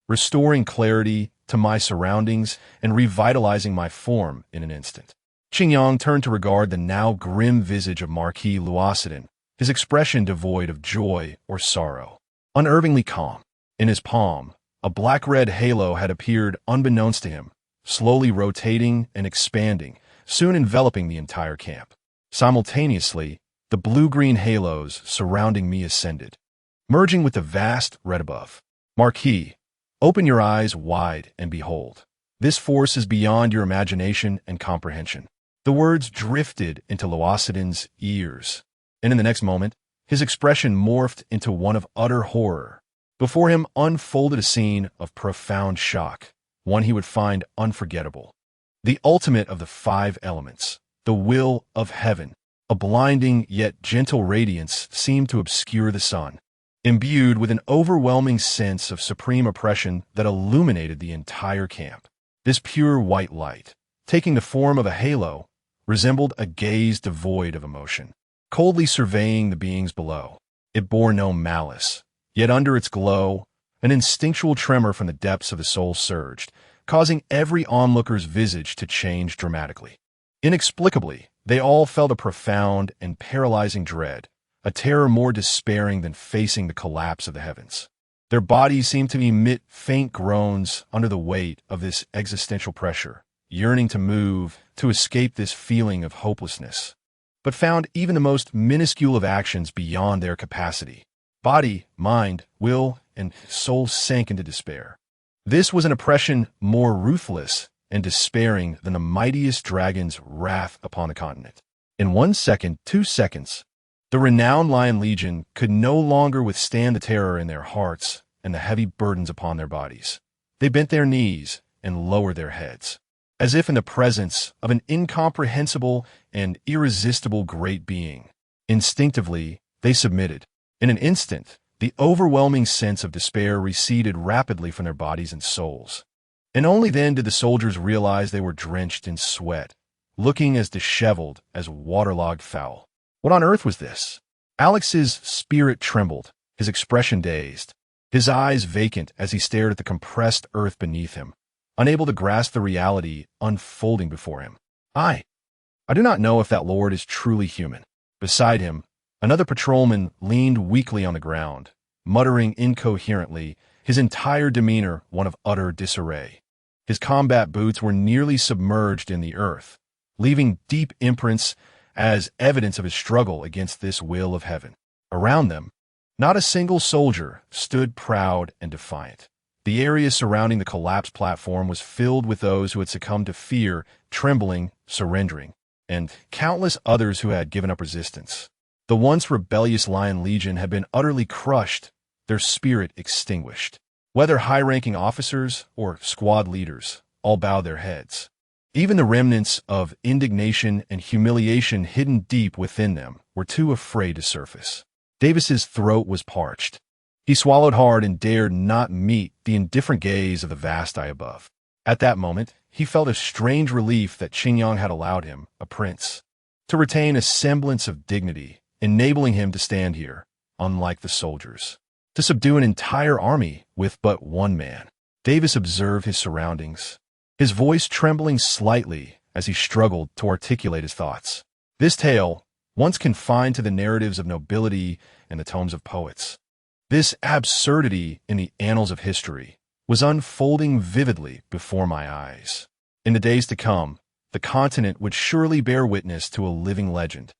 restoring clarity to my surroundings and revitalizing my form in an instant. Qingyang turned to regard the now grim visage of Marquis Luosidon, his expression devoid of joy or sorrow, unnervingly calm. In his palm, a black-red halo had appeared unbeknownst to him, slowly rotating and expanding, soon enveloping the entire camp. Simultaneously, the blue-green halos surrounding me ascended, merging with the vast red above. Marquis, open your eyes wide and behold. This force is beyond your imagination and comprehension. The words drifted into Luosiden's ears, and in the next moment, his expression morphed into one of utter horror. Before him unfolded a scene of profound shock, one he would find unforgettable. The ultimate of the five elements, the will of heaven, a blinding yet gentle radiance seemed to obscure the sun, imbued with an overwhelming sense of supreme oppression that illuminated the entire camp. This pure white light, taking the form of a halo, resembled a gaze devoid of emotion, coldly surveying the beings below. It bore no malice, yet under its glow, an instinctual tremor from the depths of the soul surged, causing every onlooker's visage to change dramatically. Inexplicably, they all felt a profound and paralyzing dread, a terror more despairing than facing the collapse of the heavens. Their bodies seemed to emit faint groans under the weight of this existential pressure, yearning to move, to escape this feeling of hopelessness, but found even the most minuscule of actions beyond their capacity. Body, mind, will, and soul sank into despair. This was an oppression more ruthless and despairing than the mightiest dragon's wrath upon the continent. In 1 second, 2 seconds, the renowned Lion Legion could no longer withstand the terror in their hearts and the heavy burdens upon their bodies. They bent their knees and lowered their heads, as if in the presence of an incomprehensible and irresistible great being. Instinctively, they submitted. In an instant, the overwhelming sense of despair receded rapidly from their bodies and souls. And only then did the soldiers realize they were drenched in sweat, looking as disheveled as waterlogged fowl. What on earth was this? Alex's spirit trembled, his expression dazed, his eyes vacant as he stared at the compressed earth beneath him, unable to grasp the reality unfolding before him. I do not know if that lord is truly human. Beside him, another patrolman leaned weakly on the ground, muttering incoherently, his entire demeanor one of utter disarray. His combat boots were nearly submerged in the earth, leaving deep imprints as evidence of his struggle against this will of heaven. Around them, not a single soldier stood proud and defiant. The area surrounding the collapsed platform was filled with those who had succumbed to fear, trembling, surrendering, and countless others who had given up resistance. The once rebellious Lion Legion had been utterly crushed, their spirit extinguished. Whether high-ranking officers or squad leaders, all bowed their heads. Even the remnants of indignation and humiliation hidden deep within them were too afraid to surface. Davis's throat was parched. He swallowed hard and dared not meet the indifferent gaze of the vast eye above. At that moment, he felt a strange relief that Qingyang had allowed him, a prince, to retain a semblance of dignity, enabling him to stand here, unlike the soldiers, to subdue an entire army with but one man. Davis observed his surroundings, his voice trembling slightly as he struggled to articulate his thoughts. This tale, once confined to the narratives of nobility and the tomes of poets, this absurdity in the annals of history, was unfolding vividly before my eyes. In the days to come, the continent would surely bear witness to a living legend,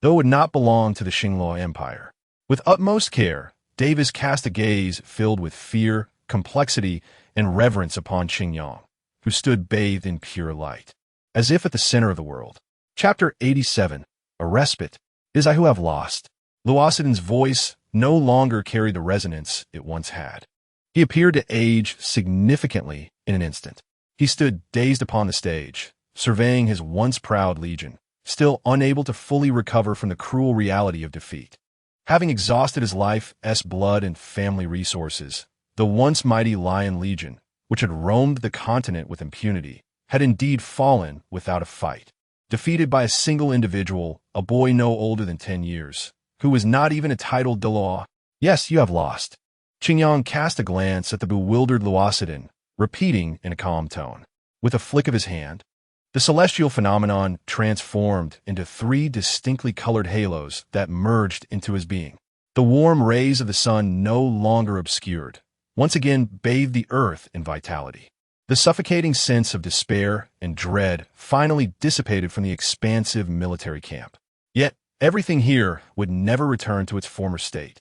though it would not belong to the Xingluo Empire. With utmost care, Davis cast a gaze filled with fear, complexity, and reverence upon Qingyang, who stood bathed in pure light, as if at the center of the world. Chapter 87, A Respite. It is I who have lost. Luosiden's voice no longer carried the resonance it once had. He appeared to age significantly in an instant. He stood dazed upon the stage, surveying his once proud legion, still unable to fully recover from the cruel reality of defeat. Having exhausted his life's blood and family resources, the once mighty Lion Legion, which had roamed the continent with impunity, had indeed fallen without a fight, defeated by a single individual, a boy no older than 10 years, who was not even a titled Dalu. Yes, you have lost. Qingyang cast a glance at the bewildered Luosiden, repeating in a calm tone. With a flick of his hand, the celestial phenomenon transformed into 3 distinctly colored halos that merged into his being. The warm rays of the sun no longer obscured, once again bathed the earth in vitality. The suffocating sense of despair and dread finally dissipated from the expansive military camp. Yet, everything here would never return to its former state.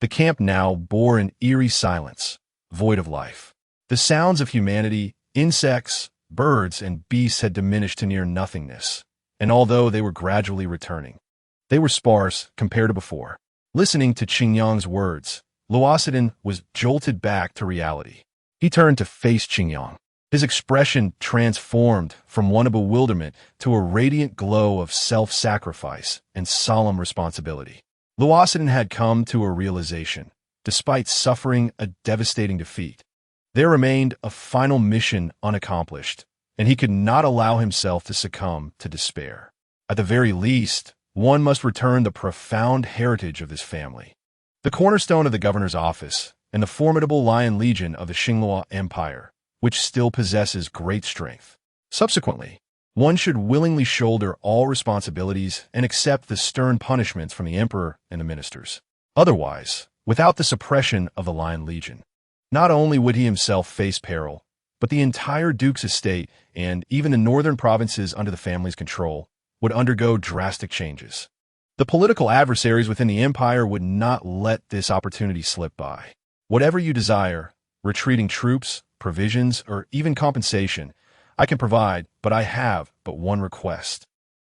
The camp now bore an eerie silence, void of life. The sounds of humanity, insects, birds, and beasts had diminished to near nothingness, and although they were gradually returning, they were sparse compared to before. Listening to Qingyang's words, Luosidon was jolted back to reality. He turned to face Qingyang. His expression transformed from one of bewilderment to a radiant glow of self-sacrifice and solemn responsibility. Luosidon had come to a realization. Despite suffering a devastating defeat, there remained a final mission unaccomplished, and he could not allow himself to succumb to despair. At the very least, one must return the profound heritage of this family. The cornerstone of the governor's office and the formidable Lion Legion of the Xinghua Empire, which still possesses great strength. Subsequently, one should willingly shoulder all responsibilities and accept the stern punishments from the emperor and the ministers. Otherwise, without the suppression of the Lion Legion, not only would he himself face peril, but the entire duke's estate and even the northern provinces under the family's control would undergo drastic changes. The political adversaries within the empire would not let this opportunity slip by. Whatever you desire, retreating troops, provisions, or even compensation, I can provide, but I have but one request.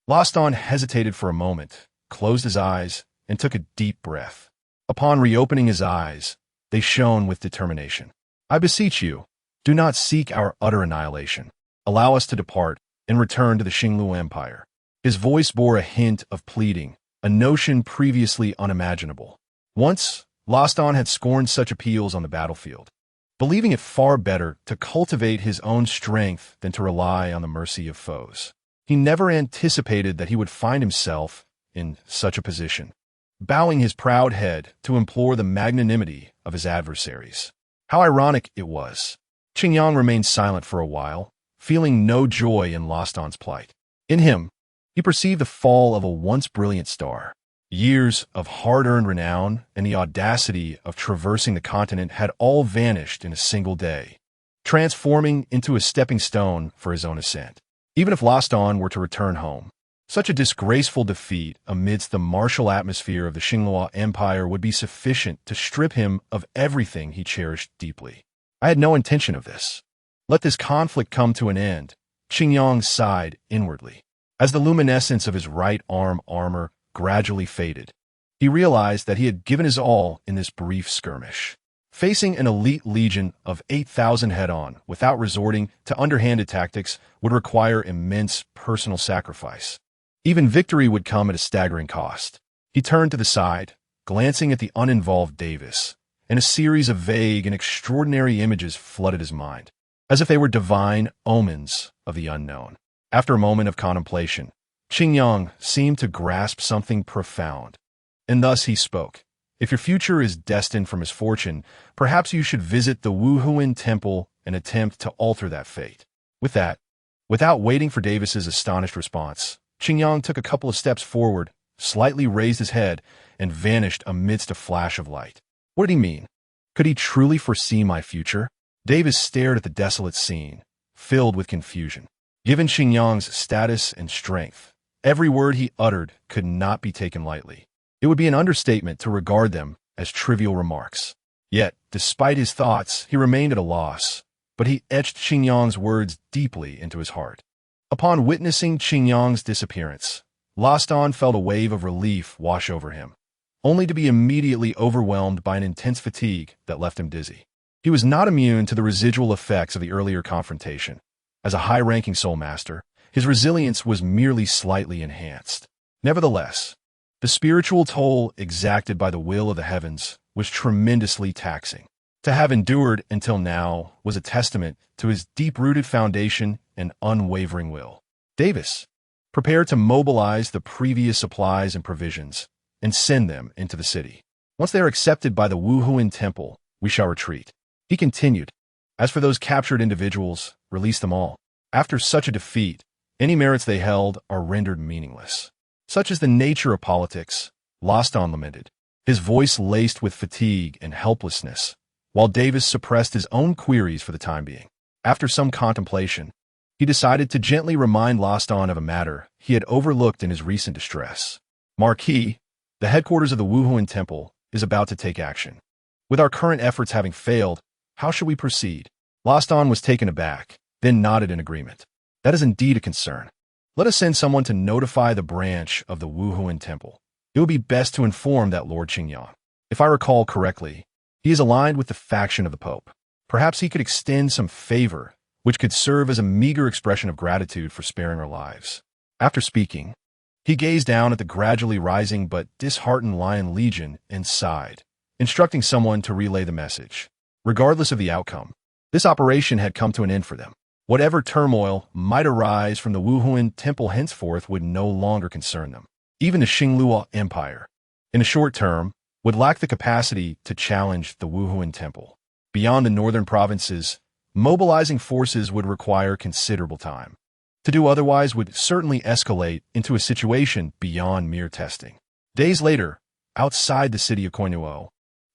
Loston hesitated for a moment, closed his eyes, and took a deep breath. Upon reopening his eyes, they shone with determination. I beseech you, do not seek our utter annihilation. Allow us to depart and return to the Xinglu Empire. His voice bore a hint of pleading, a notion previously unimaginable. Once, Loston had scorned such appeals on the battlefield, believing it far better to cultivate his own strength than to rely on the mercy of foes. He never anticipated that he would find himself in such a position, bowing his proud head to implore the magnanimity of his adversaries. How ironic it was. Qingyang remained silent for a while, feeling no joy in Loston's plight. In him, he perceived the fall of a once brilliant star. Years of hard-earned renown and the audacity of traversing the continent had all vanished in a single day, transforming into a stepping stone for his own ascent. Even if Loston were to return home, such a disgraceful defeat amidst the martial atmosphere of the Xinghua Empire would be sufficient to strip him of everything he cherished deeply. I had no intention of this. Let this conflict come to an end. Qingyang sighed inwardly. As the luminescence of his right arm armor gradually faded, he realized that he had given his all in this brief skirmish. Facing an elite legion of 8,000 head-on without resorting to underhanded tactics would require immense personal sacrifice. Even victory would come at a staggering cost. He turned to the side, glancing at the uninvolved Davis, and a series of vague and extraordinary images flooded his mind, as if they were divine omens of the unknown. After a moment of contemplation, Qingyang seemed to grasp something profound, and thus he spoke. If your future is destined for misfortune, perhaps you should visit the Wuhuan Temple and attempt to alter that fate. With that, without waiting for Davis's astonished response, Qingyang took a couple of steps forward, slightly raised his head, and vanished amidst a flash of light. What did he mean? Could he truly foresee my future? Davis stared at the desolate scene, filled with confusion. Given Qingyang's status and strength, every word he uttered could not be taken lightly. It would be an understatement to regard them as trivial remarks. Yet, despite his thoughts, he remained at a loss, but he etched Qingyang's words deeply into his heart. Upon witnessing Qingyang's disappearance, Loston felt a wave of relief wash over him, only to be immediately overwhelmed by an intense fatigue that left him dizzy. He was not immune to the residual effects of the earlier confrontation. As a high-ranking soul master, his resilience was merely slightly enhanced. Nevertheless, the spiritual toll exacted by the will of the heavens was tremendously taxing. To have endured until now was a testament to his deep-rooted foundation and unwavering will. Davis, prepare to mobilize the previous supplies and provisions and send them into the city. Once they are accepted by the Wuhuan Temple, we shall retreat. He continued, as for those captured individuals, release them all. After such a defeat, any merits they held are rendered meaningless. Such is the nature of politics, Loston lamented, his voice laced with fatigue and helplessness. while Davis suppressed his own queries for the time being. After some contemplation, he decided to gently remind Laston of a matter he had overlooked in his recent distress. Marquis, the headquarters of the Wuhuan Temple, is about to take action. With our current efforts having failed, how should we proceed? Laston was taken aback, then nodded in agreement. That is indeed a concern. Let us send someone to notify the branch of the Wuhuan Temple. It would be best to inform that Lord Qingyang. If I recall correctly, he is aligned with the faction of the Pope. Perhaps he could extend some favor, which could serve as a meager expression of gratitude for sparing our lives. After speaking, he gazed down at the gradually rising but disheartened Lion Legion and sighed, instructing someone to relay the message. Regardless of the outcome, this operation had come to an end for them. Whatever turmoil might arise from the Wuhuan Temple henceforth would no longer concern them. Even the Xingluo Empire, in the short term, would lack the capacity to challenge the Wuhuan Temple. Beyond the northern provinces, mobilizing forces would require considerable time. To do otherwise would certainly escalate into a situation beyond mere testing. Days later, outside the city of Douluo,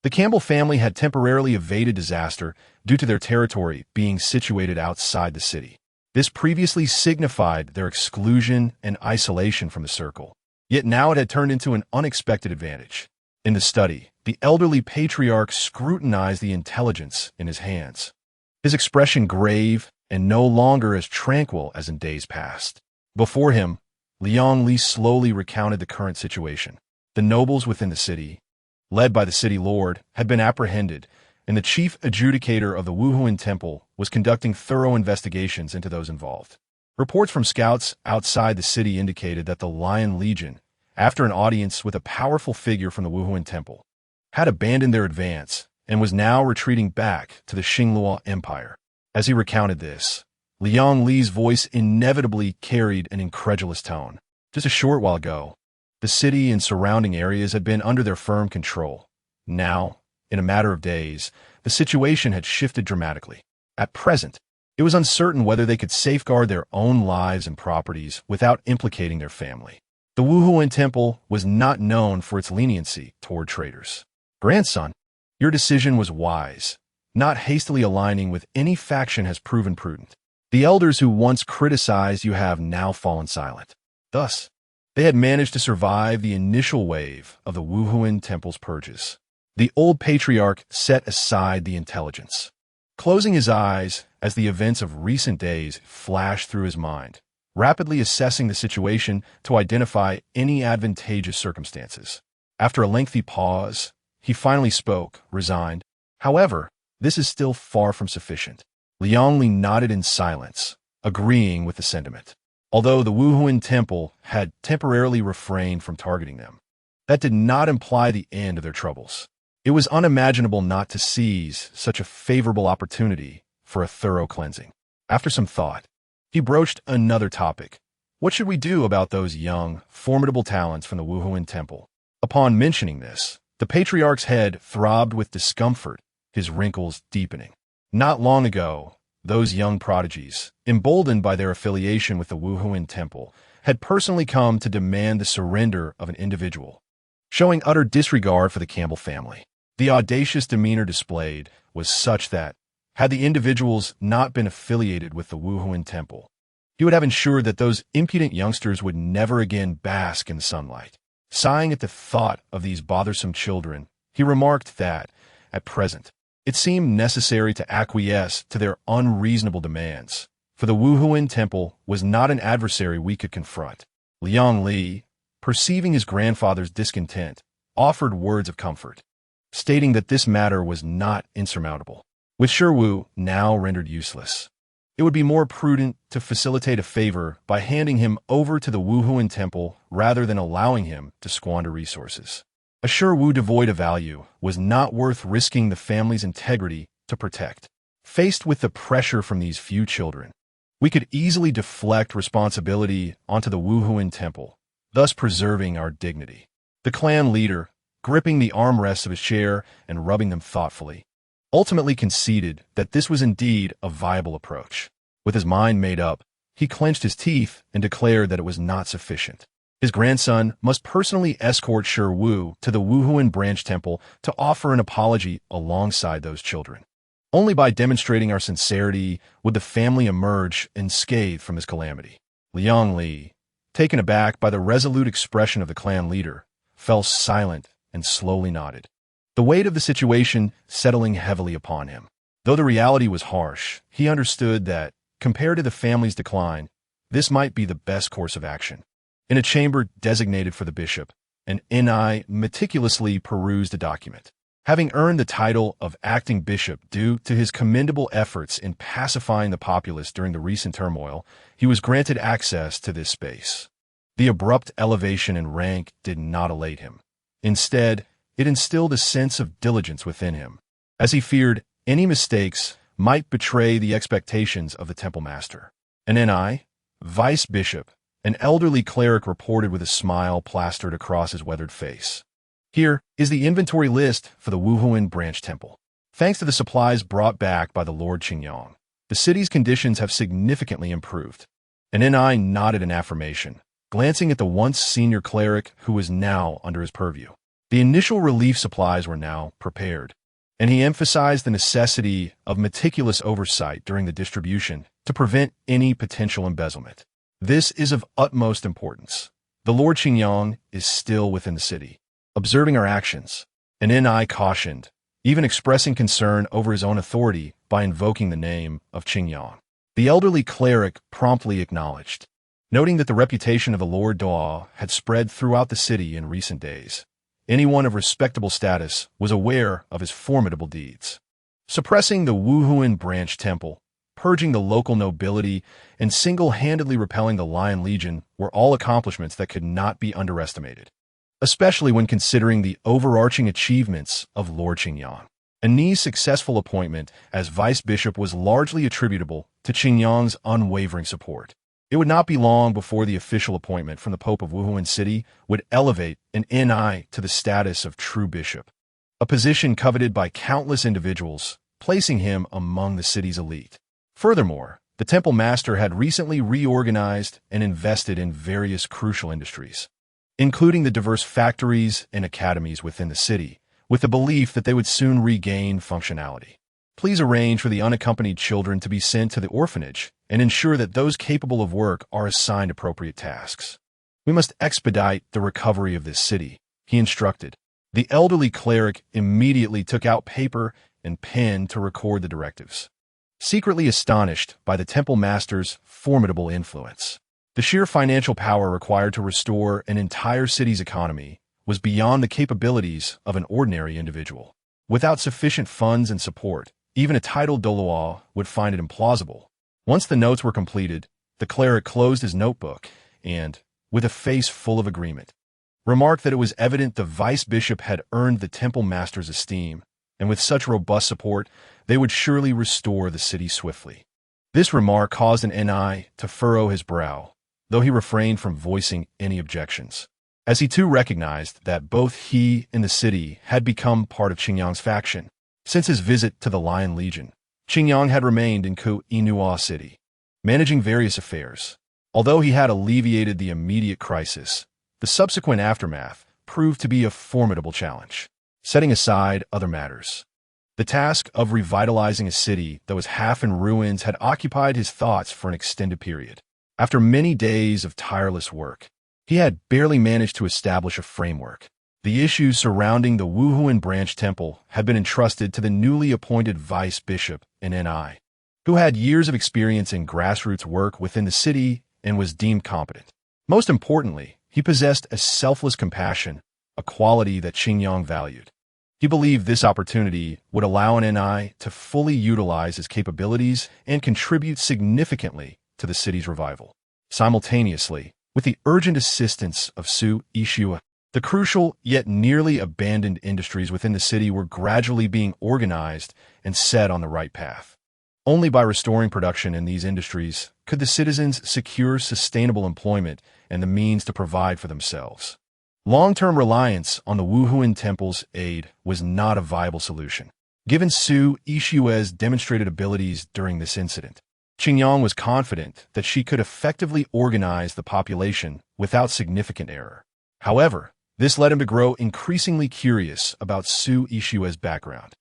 the Campbell family had temporarily evaded disaster due to their territory being situated outside the city. This previously signified their exclusion and isolation from the circle. Yet now it had turned into an unexpected advantage. In the study, the elderly patriarch scrutinized the intelligence in his hands, his expression grave and no longer as tranquil as in days past. Before him, Liang Li slowly recounted the current situation. The nobles within the city, led by the city lord, had been apprehended, and the chief adjudicator of the Wuhuan Temple was conducting thorough investigations into those involved. Reports from scouts outside the city indicated that the Lion Legion, after an audience with a powerful figure from the Wuhuan Temple, had abandoned their advance and was now retreating back to the Xingluo Empire. As he recounted this, Liang Li's voice inevitably carried an incredulous tone. Just a short while ago, the city and surrounding areas had been under their firm control. Now, in a matter of days, the situation had shifted dramatically. At present, it was uncertain whether they could safeguard their own lives and properties without implicating their family. The Wuhuan Temple was not known for its leniency toward traitors. Grandson, your decision was wise. Not hastily aligning with any faction has proven prudent. The elders who once criticized you have now fallen silent. Thus, they had managed to survive the initial wave of the Wuhuan Temple's purges. The old patriarch set aside the intelligence, closing his eyes as the events of recent days flashed through his mind, rapidly assessing the situation to identify any advantageous circumstances. After a lengthy pause, he finally spoke, resigned. However, this is still far from sufficient. Liang Li nodded in silence, agreeing with the sentiment. Although the Wuhuan Temple had temporarily refrained from targeting them, that did not imply the end of their troubles. It was unimaginable not to seize such a favorable opportunity for a thorough cleansing. After some thought, he broached another topic. What should we do about those young, formidable talents from the Wuhuan Temple? Upon mentioning this, the patriarch's head throbbed with discomfort, his wrinkles deepening. Not long ago, those young prodigies, emboldened by their affiliation with the Wuhuan Temple, had personally come to demand the surrender of an individual, showing utter disregard for the Campbell family. The audacious demeanor displayed was such that, had the individuals not been affiliated with the Wuhuan Temple, he would have ensured that those impudent youngsters would never again bask in the sunlight. Sighing at the thought of these bothersome children, he remarked that, at present, it seemed necessary to acquiesce to their unreasonable demands, for the Wuhuan Temple was not an adversary we could confront. Liang Li, perceiving his grandfather's discontent, offered words of comfort, stating that this matter was not insurmountable. With Shiwu now rendered useless, it would be more prudent to facilitate a favor by handing him over to the Wuhuan Temple rather than allowing him to squander resources. A Shiwu devoid of value was not worth risking the family's integrity to protect. Faced with the pressure from these few children, we could easily deflect responsibility onto the Wuhuan Temple, thus preserving our dignity. The clan leader, gripping the armrests of his chair and rubbing them thoughtfully, ultimately conceded that this was indeed a viable approach. With his mind made up, he clenched his teeth and declared that it was not sufficient. His grandson must personally escort Shi Wu to the Wuhuan branch temple to offer an apology alongside those children. Only by demonstrating our sincerity would the family emerge unscathed from this calamity. Liang Li, taken aback by the resolute expression of the clan leader, fell silent and slowly nodded, the weight of the situation settling heavily upon him. Though the reality was harsh, he understood that, compared to the family's decline, this might be the best course of action. In a chamber designated for the bishop, an NI meticulously perused a document. Having earned the title of acting bishop due to his commendable efforts in pacifying the populace during the recent turmoil, he was granted access to this space. The abrupt elevation in rank did not elate him. Instead, it instilled a sense of diligence within him, as he feared any mistakes might betray the expectations of the temple master. An NI, vice bishop, an elderly cleric reported with a smile plastered across his weathered face. Here is the inventory list for the Wuhuan branch temple. Thanks to the supplies brought back by the Lord Qingyang, the city's conditions have significantly improved. An NI nodded in affirmation, glancing at the once senior cleric who was now under his purview. The initial relief supplies were now prepared, and he emphasized the necessity of meticulous oversight during the distribution to prevent any potential embezzlement. This is of utmost importance. The Lord Qingyang is still within the city, observing our actions. An NI cautioned, even expressing concern over his own authority by invoking the name of Qingyang. The elderly cleric promptly acknowledged, noting that the reputation of the Lord Douluo had spread throughout the city in recent days. Anyone of respectable status was aware of his formidable deeds. Suppressing the Wuhuan branch temple, purging the local nobility, and single-handedly repelling the Lion Legion were all accomplishments that could not be underestimated, especially when considering the overarching achievements of Lord Qingyang. Ani's successful appointment as vice bishop was largely attributable to Qingyang's unwavering support. It would not be long before the official appointment from the Pope of Wuhuan City would elevate an NI to the status of true bishop, a position coveted by countless individuals, placing him among the city's elite. Furthermore, the temple master had recently reorganized and invested in various crucial industries, including the diverse factories and academies within the city, with the belief that they would soon regain functionality. Please arrange for the unaccompanied children to be sent to the orphanage and ensure that those capable of work are assigned appropriate tasks. We must expedite the recovery of this city, he instructed. The elderly cleric immediately took out paper and pen to record the directives, secretly astonished by the temple master's formidable influence. The sheer financial power required to restore an entire city's economy was beyond the capabilities of an ordinary individual. Without sufficient funds and support, even a titled Douluo would find it implausible. Once the notes were completed, the cleric closed his notebook and, with a face full of agreement, remarked that it was evident the vice bishop had earned the temple master's esteem, and with such robust support, they would surely restore the city swiftly. This remark caused an NI to furrow his brow, though he refrained from voicing any objections, as he too recognized that both he and the city had become part of Qingyang's faction. Since his visit to the Lion Legion, Qingyang had remained in Inua City, managing various affairs. Although he had alleviated the immediate crisis, the subsequent aftermath proved to be a formidable challenge. Setting aside other matters, the task of revitalizing a city that was half in ruins had occupied his thoughts for an extended period. After many days of tireless work, he had barely managed to establish a framework. The issues surrounding the Wuhuan branch temple had been entrusted to the newly appointed vice bishop and NI, who had years of experience in grassroots work within the city and was deemed competent. Most importantly, he possessed a selfless compassion, a quality that Qingyang valued. He believed this opportunity would allow an NI to fully utilize his capabilities and contribute significantly to the city's revival. Simultaneously, with the urgent assistance of Su Ishua, the crucial yet nearly abandoned industries within the city were gradually being organized and set on the right path. Only by restoring production in these industries could the citizens secure sustainable employment and the means to provide for themselves. Long-term reliance on the Wuhuan temple's aid was not a viable solution, given Su Ishua's demonstrated abilities during this incident. Qingyang was confident that she could effectively organize the population without significant error. However, this led him to grow increasingly curious about Su Yixue's background,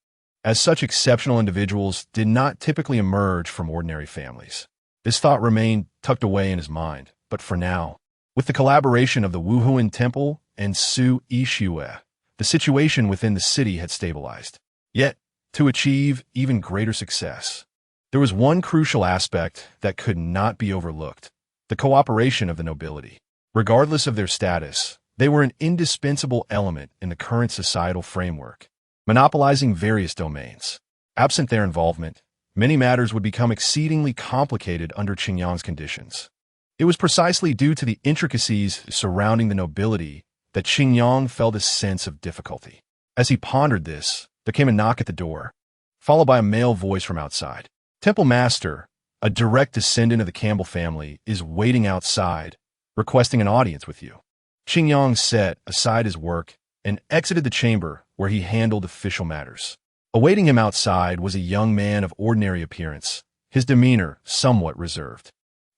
as such exceptional individuals did not typically emerge from ordinary families. This thought remained tucked away in his mind, but for now, with the collaboration of the Wuhuan Temple and Su Yixue, the situation within the city had stabilized. Yet, to achieve even greater success, there was one crucial aspect that could not be overlooked: the cooperation of the nobility. Regardless of their status, they were an indispensable element in the current societal framework, monopolizing various domains. Absent their involvement, many matters would become exceedingly complicated under Qingyang's conditions. It was precisely due to the intricacies surrounding the nobility that Qingyang felt a sense of difficulty. As he pondered this, there came a knock at the door, followed by a male voice from outside. "Temple Master, a direct descendant of the Campbell family, is waiting outside, requesting an audience with you." Qingyang set aside his work and exited the chamber where he handled official matters. Awaiting him outside was a young man of ordinary appearance, his demeanor somewhat reserved.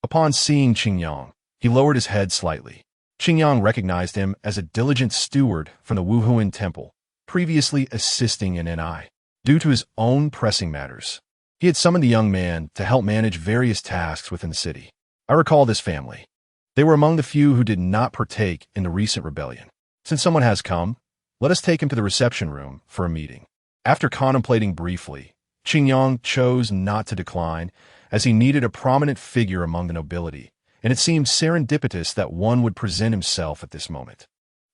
Upon seeing Qingyang, he lowered his head slightly. Qingyang recognized him as a diligent steward from the Wuhuan Temple, previously assisting in NI. Due to his own pressing matters, he had summoned the young man to help manage various tasks within the city. "I recall this family. They were among the few who did not partake in the recent rebellion. Since someone has come, let us take him to the reception room for a meeting." After contemplating briefly, Qingyang chose not to decline, as he needed a prominent figure among the nobility, and it seemed serendipitous that one would present himself at this moment.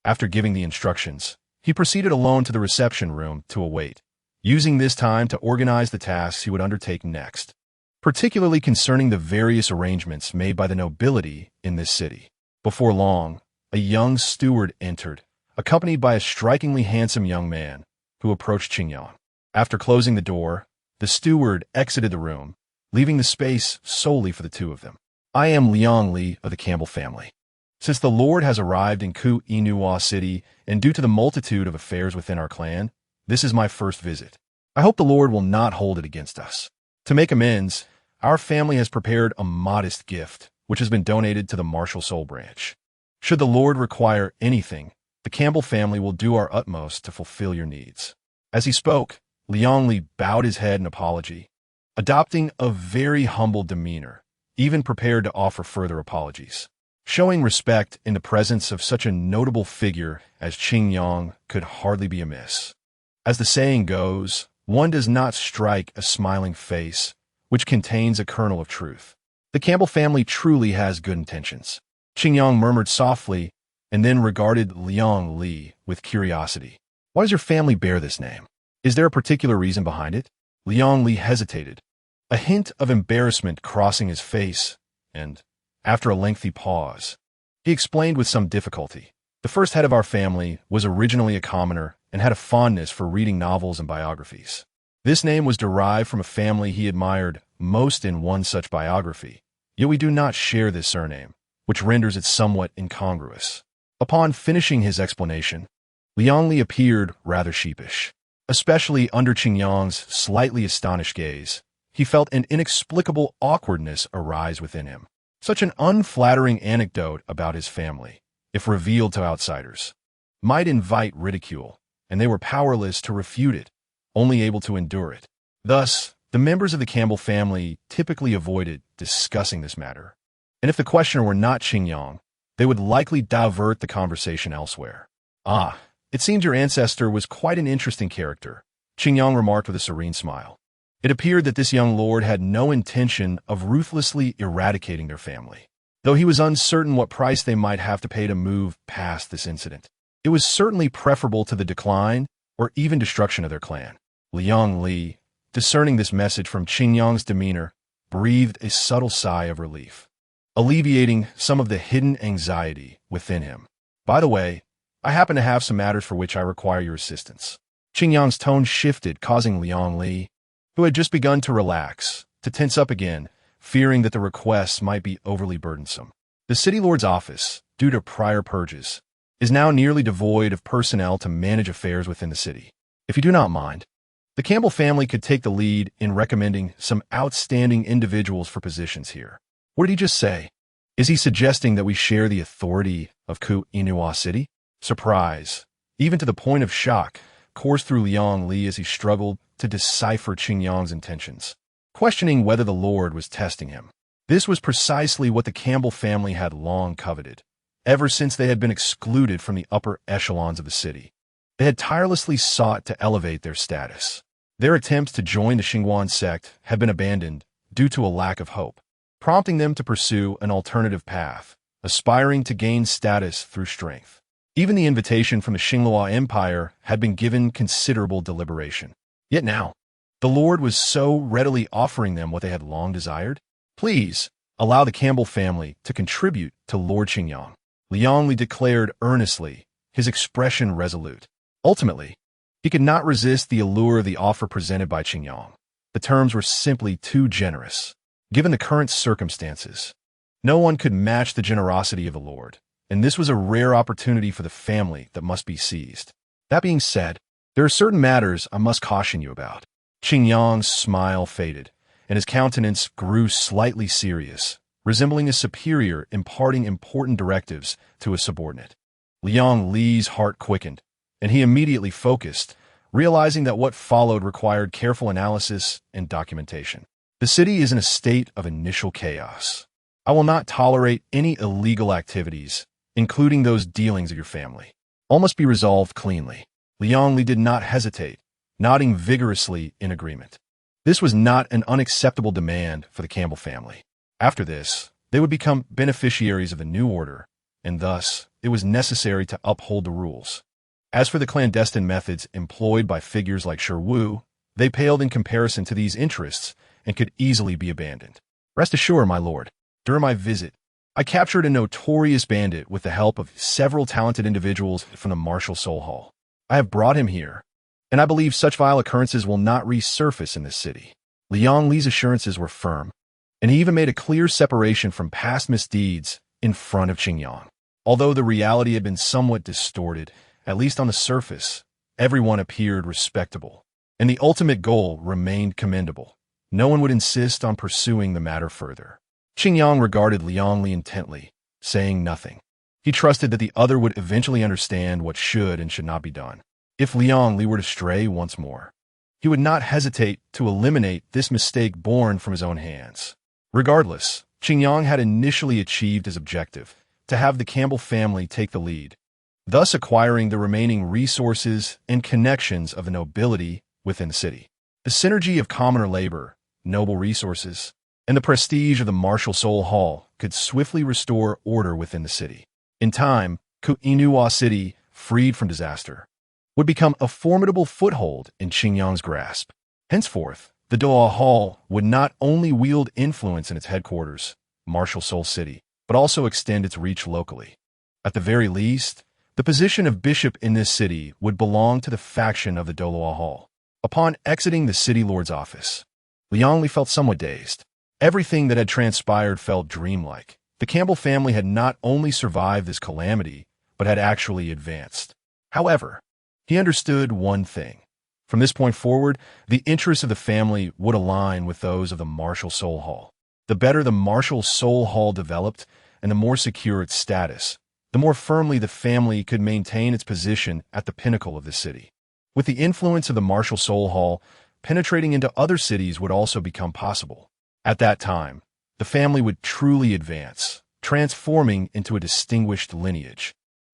After giving the instructions, he proceeded alone to the reception room to await, using this time to organize the tasks he would undertake next, particularly concerning the various arrangements made by the nobility in this city. Before long, a young steward entered, accompanied by a strikingly handsome young man, who approached Qingyang. After closing the door, the steward exited the room, leaving the space solely for the two of them. "I am Liang Li of the Campbell family. Since the Lord has arrived in Ku Inua City, and due to the multitude of affairs within our clan, this is my first visit. I hope the Lord will not hold it against us. To make amends, our family has prepared a modest gift, which has been donated to the Martial Soul Branch. Should the Lord require anything, the Campbell family will do our utmost to fulfill your needs." As he spoke, Liang Li bowed his head in apology, adopting a very humble demeanor, even prepared to offer further apologies. Showing respect in the presence of such a notable figure as Qingyang could hardly be amiss. As the saying goes, one does not strike a smiling face which contains a kernel of truth. The Campbell family truly has good intentions. Qingyang murmured softly and then regarded Liang Li with curiosity. "Why does your family bear this name? Is there a particular reason behind it?" Liang Li hesitated, a hint of embarrassment crossing his face, and, after a lengthy pause, he explained with some difficulty. "The first head of our family was originally a commoner and had a fondness for reading novels and biographies. This name was derived from a family he admired most in one such biography, yet we do not share this surname, which renders it somewhat incongruous." Upon finishing his explanation, Liang Li appeared rather sheepish. Especially under Qingyang's slightly astonished gaze, he felt an inexplicable awkwardness arise within him. Such an unflattering anecdote about his family, if revealed to outsiders, might invite ridicule, and they were powerless to refute it, only able to endure it. Thus, the members of the Campbell family typically avoided discussing this matter, and if the questioner were not Qingyang, they would likely divert the conversation elsewhere. "Ah, it seems your ancestor was quite an interesting character," Qingyang remarked with a serene smile. It appeared that this young lord had no intention of ruthlessly eradicating their family, though he was uncertain what price they might have to pay to move past this incident. It was certainly preferable to the decline or even destruction of their clan. Liang Li, discerning this message from Qingyang's demeanor, breathed a subtle sigh of relief, alleviating some of the hidden anxiety within him. "By the way, I happen to have some matters for which I require your assistance." Qingyang's tone shifted, causing Liang Li, who had just begun to relax, to tense up again, fearing that the requests might be overly burdensome. The city lord's office, due to prior purges, is now nearly devoid of personnel to manage affairs within the city. If you do not mind, The Campbell family could take the lead in recommending some outstanding individuals for positions here. What did he just say? Is he suggesting that we share the authority of Ku'inua City? Surprise, even to the point of shock, coursed through Liang Li as he struggled to decipher Qingyang's intentions, questioning whether the Lord was testing him. This was precisely what the Campbell family had long coveted, ever since they had been excluded from the upper echelons of the city. They had tirelessly sought to elevate their status. Their attempts to join the Xingguan sect had been abandoned due to a lack of hope, prompting them to pursue an alternative path, aspiring to gain status through strength. Even the invitation from the Xinglua Empire had been given considerable deliberation. Yet now, the Lord was so readily offering them what they had long desired. Please, allow the Campbell family to contribute to Lord Qingyang, Liang Li declared earnestly, his expression resolute. Ultimately, he could not resist the allure of the offer presented by Qingyang. The terms were simply too generous. Given the current circumstances, no one could match the generosity of the Lord, and this was a rare opportunity for the family that must be seized. That being said, there are certain matters I must caution you about. Qingyang's smile faded, and his countenance grew slightly serious, resembling a superior imparting important directives to a subordinate. Liang Li's heart quickened, and he immediately focused, realizing that what followed required careful analysis and documentation. The city is in a state of initial chaos. I will not tolerate any illegal activities, including those dealings of your family. All must be resolved cleanly. Liang Li did not hesitate, nodding vigorously in agreement. This was not an unacceptable demand for the Campbell family. After this, they would become beneficiaries of the new order, and thus it was necessary to uphold the rules. As for the clandestine methods employed by figures like Shi Wu, they paled in comparison to these interests and could easily be abandoned. Rest assured, my lord, during my visit, I captured a notorious bandit with the help of several talented individuals from the Martial Soul Hall. I have brought him here, and I believe such vile occurrences will not resurface in this city. Liang Li's assurances were firm, and he even made a clear separation from past misdeeds in front of Qingyang. Although the reality had been somewhat distorted, at least on the surface, everyone appeared respectable, and the ultimate goal remained commendable. No one would insist on pursuing the matter further. Qingyang regarded Liang Li intently, saying nothing. He trusted that the other would eventually understand what should and should not be done. If Liang Li were to stray once more, he would not hesitate to eliminate this mistake born from his own hands. Regardless, Qingyang had initially achieved his objective, to have the Campbell family take the lead, thus acquiring the remaining resources and connections of the nobility within the city. The synergy of commoner labor, noble resources, and the prestige of the Martial Soul Hall could swiftly restore order within the city. In time, Ku'inua City, freed from disaster, would become a formidable foothold in Qingyang's grasp. Henceforth, the Douluo Hall would not only wield influence in its headquarters, Martial Soul City, but also extend its reach locally. At the very least, the position of bishop in this city would belong to the faction of the Douluo Hall. Upon exiting the city lord's office, Liang Li felt somewhat dazed. Everything that had transpired felt dreamlike. The Campbell family had not only survived this calamity, but had actually advanced. However, he understood one thing. From this point forward, the interests of the family would align with those of the Martial Soul Hall. The better the Martial Soul Hall developed, and the more secure its status, the more firmly the family could maintain its position at the pinnacle of the city. With the influence of the Martial Soul Hall, penetrating into other cities would also become possible. At that time, the family would truly advance, transforming into a distinguished lineage,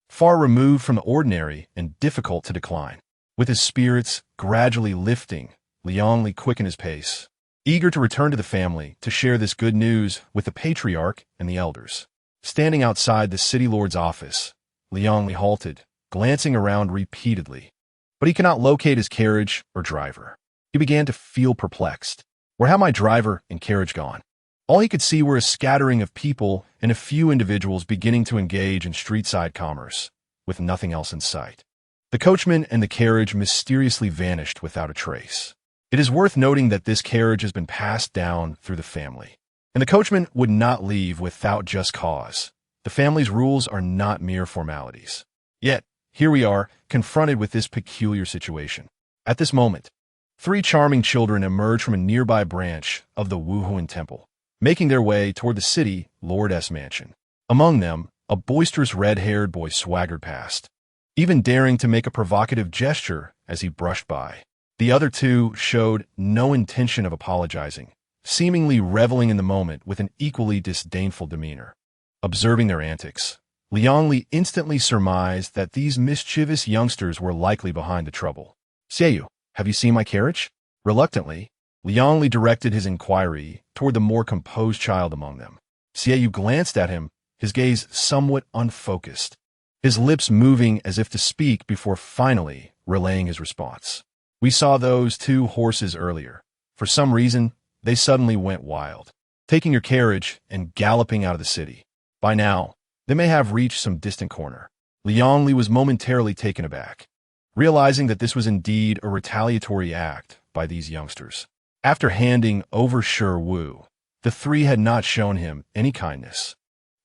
far removed from the ordinary and difficult to decline. With his spirits gradually lifting, Liang Li quickened his pace, eager to return to the family to share this good news with the patriarch and the elders. Standing outside the city lord's office, Liang Li halted, glancing around repeatedly. But he could not locate his carriage or driver. He began to feel perplexed. Where had my driver and carriage gone? All he could see were a scattering of people and a few individuals beginning to engage in street-side commerce, with nothing else in sight. The coachman and the carriage mysteriously vanished without a trace. It is worth noting that this carriage has been passed down through the family, and the coachman would not leave without just cause. The family's rules are not mere formalities. Yet, here we are, confronted with this peculiar situation. At this moment, Three charming children emerge from a nearby branch of the Wuhuan Temple, making their way toward the city lord's mansion. Among them, a boisterous red-haired boy swaggered past, even daring to make a provocative gesture as he brushed by. The other two showed no intention of apologizing, seemingly reveling in the moment with an equally disdainful demeanor. Observing their antics, Liangli instantly surmised that these mischievous youngsters were likely behind the trouble. "Xiaoyu, have you seen my carriage?" Reluctantly, Liangli directed his inquiry toward the more composed child among them. Xiaoyu glanced at him, his gaze somewhat unfocused, his lips moving as if to speak before finally relaying his response. "We saw those two horses earlier. For some reason, they suddenly went wild, taking your carriage and galloping out of the city. By now, they may have reached some distant corner." Liangli was momentarily taken aback, realizing that this was indeed a retaliatory act by these youngsters. After handing over Wu, the three had not shown him any kindness,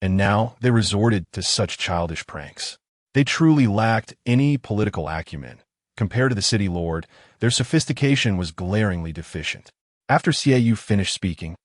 and now they resorted to such childish pranks. They truly lacked any political acumen. Compared to the city lord, their sophistication was glaringly deficient. After Xiaoyu finished speaking,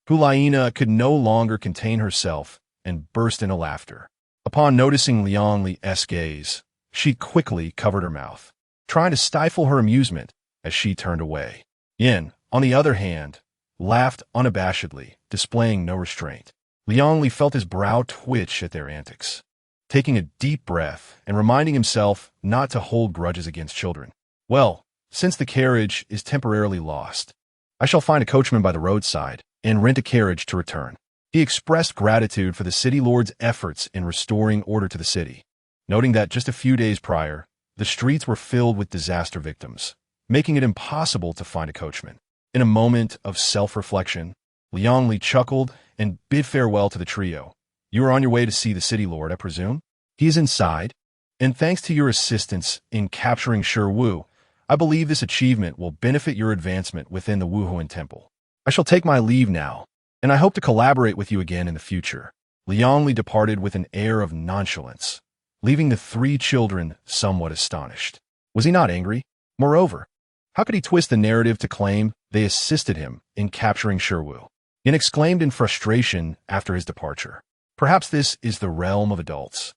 Hulaina could no longer contain herself and burst into laughter. Upon noticing Liangli's gaze, she quickly covered her mouth, trying to stifle her amusement as she turned away. Yin, on the other hand, laughed unabashedly, displaying no restraint. Liangli felt his brow twitch at their antics, taking a deep breath and reminding himself not to hold grudges against children. "Well, since the carriage is temporarily lost, I shall find a coachman by the roadside and rent a carriage to return." He expressed gratitude for the city lord's efforts in restoring order to the city, noting that just a few days prior, the streets were filled with disaster victims, making it impossible to find a coachman. In a moment of self-reflection, Liangli chuckled and bid farewell to the trio. "You are on your way to see the city lord, I presume? He is inside, and thanks to your assistance in capturing Wu, I believe this achievement will benefit your advancement within the Wuhuan Temple. I shall take my leave now, and I hope to collaborate with you again in the future." Liangli departed with an air of nonchalance, leaving the three children somewhat astonished. Was he not angry? Moreover, how could he twist the narrative to claim they assisted him in capturing Wu? Yin exclaimed in frustration after his departure. Perhaps this is the realm of adults.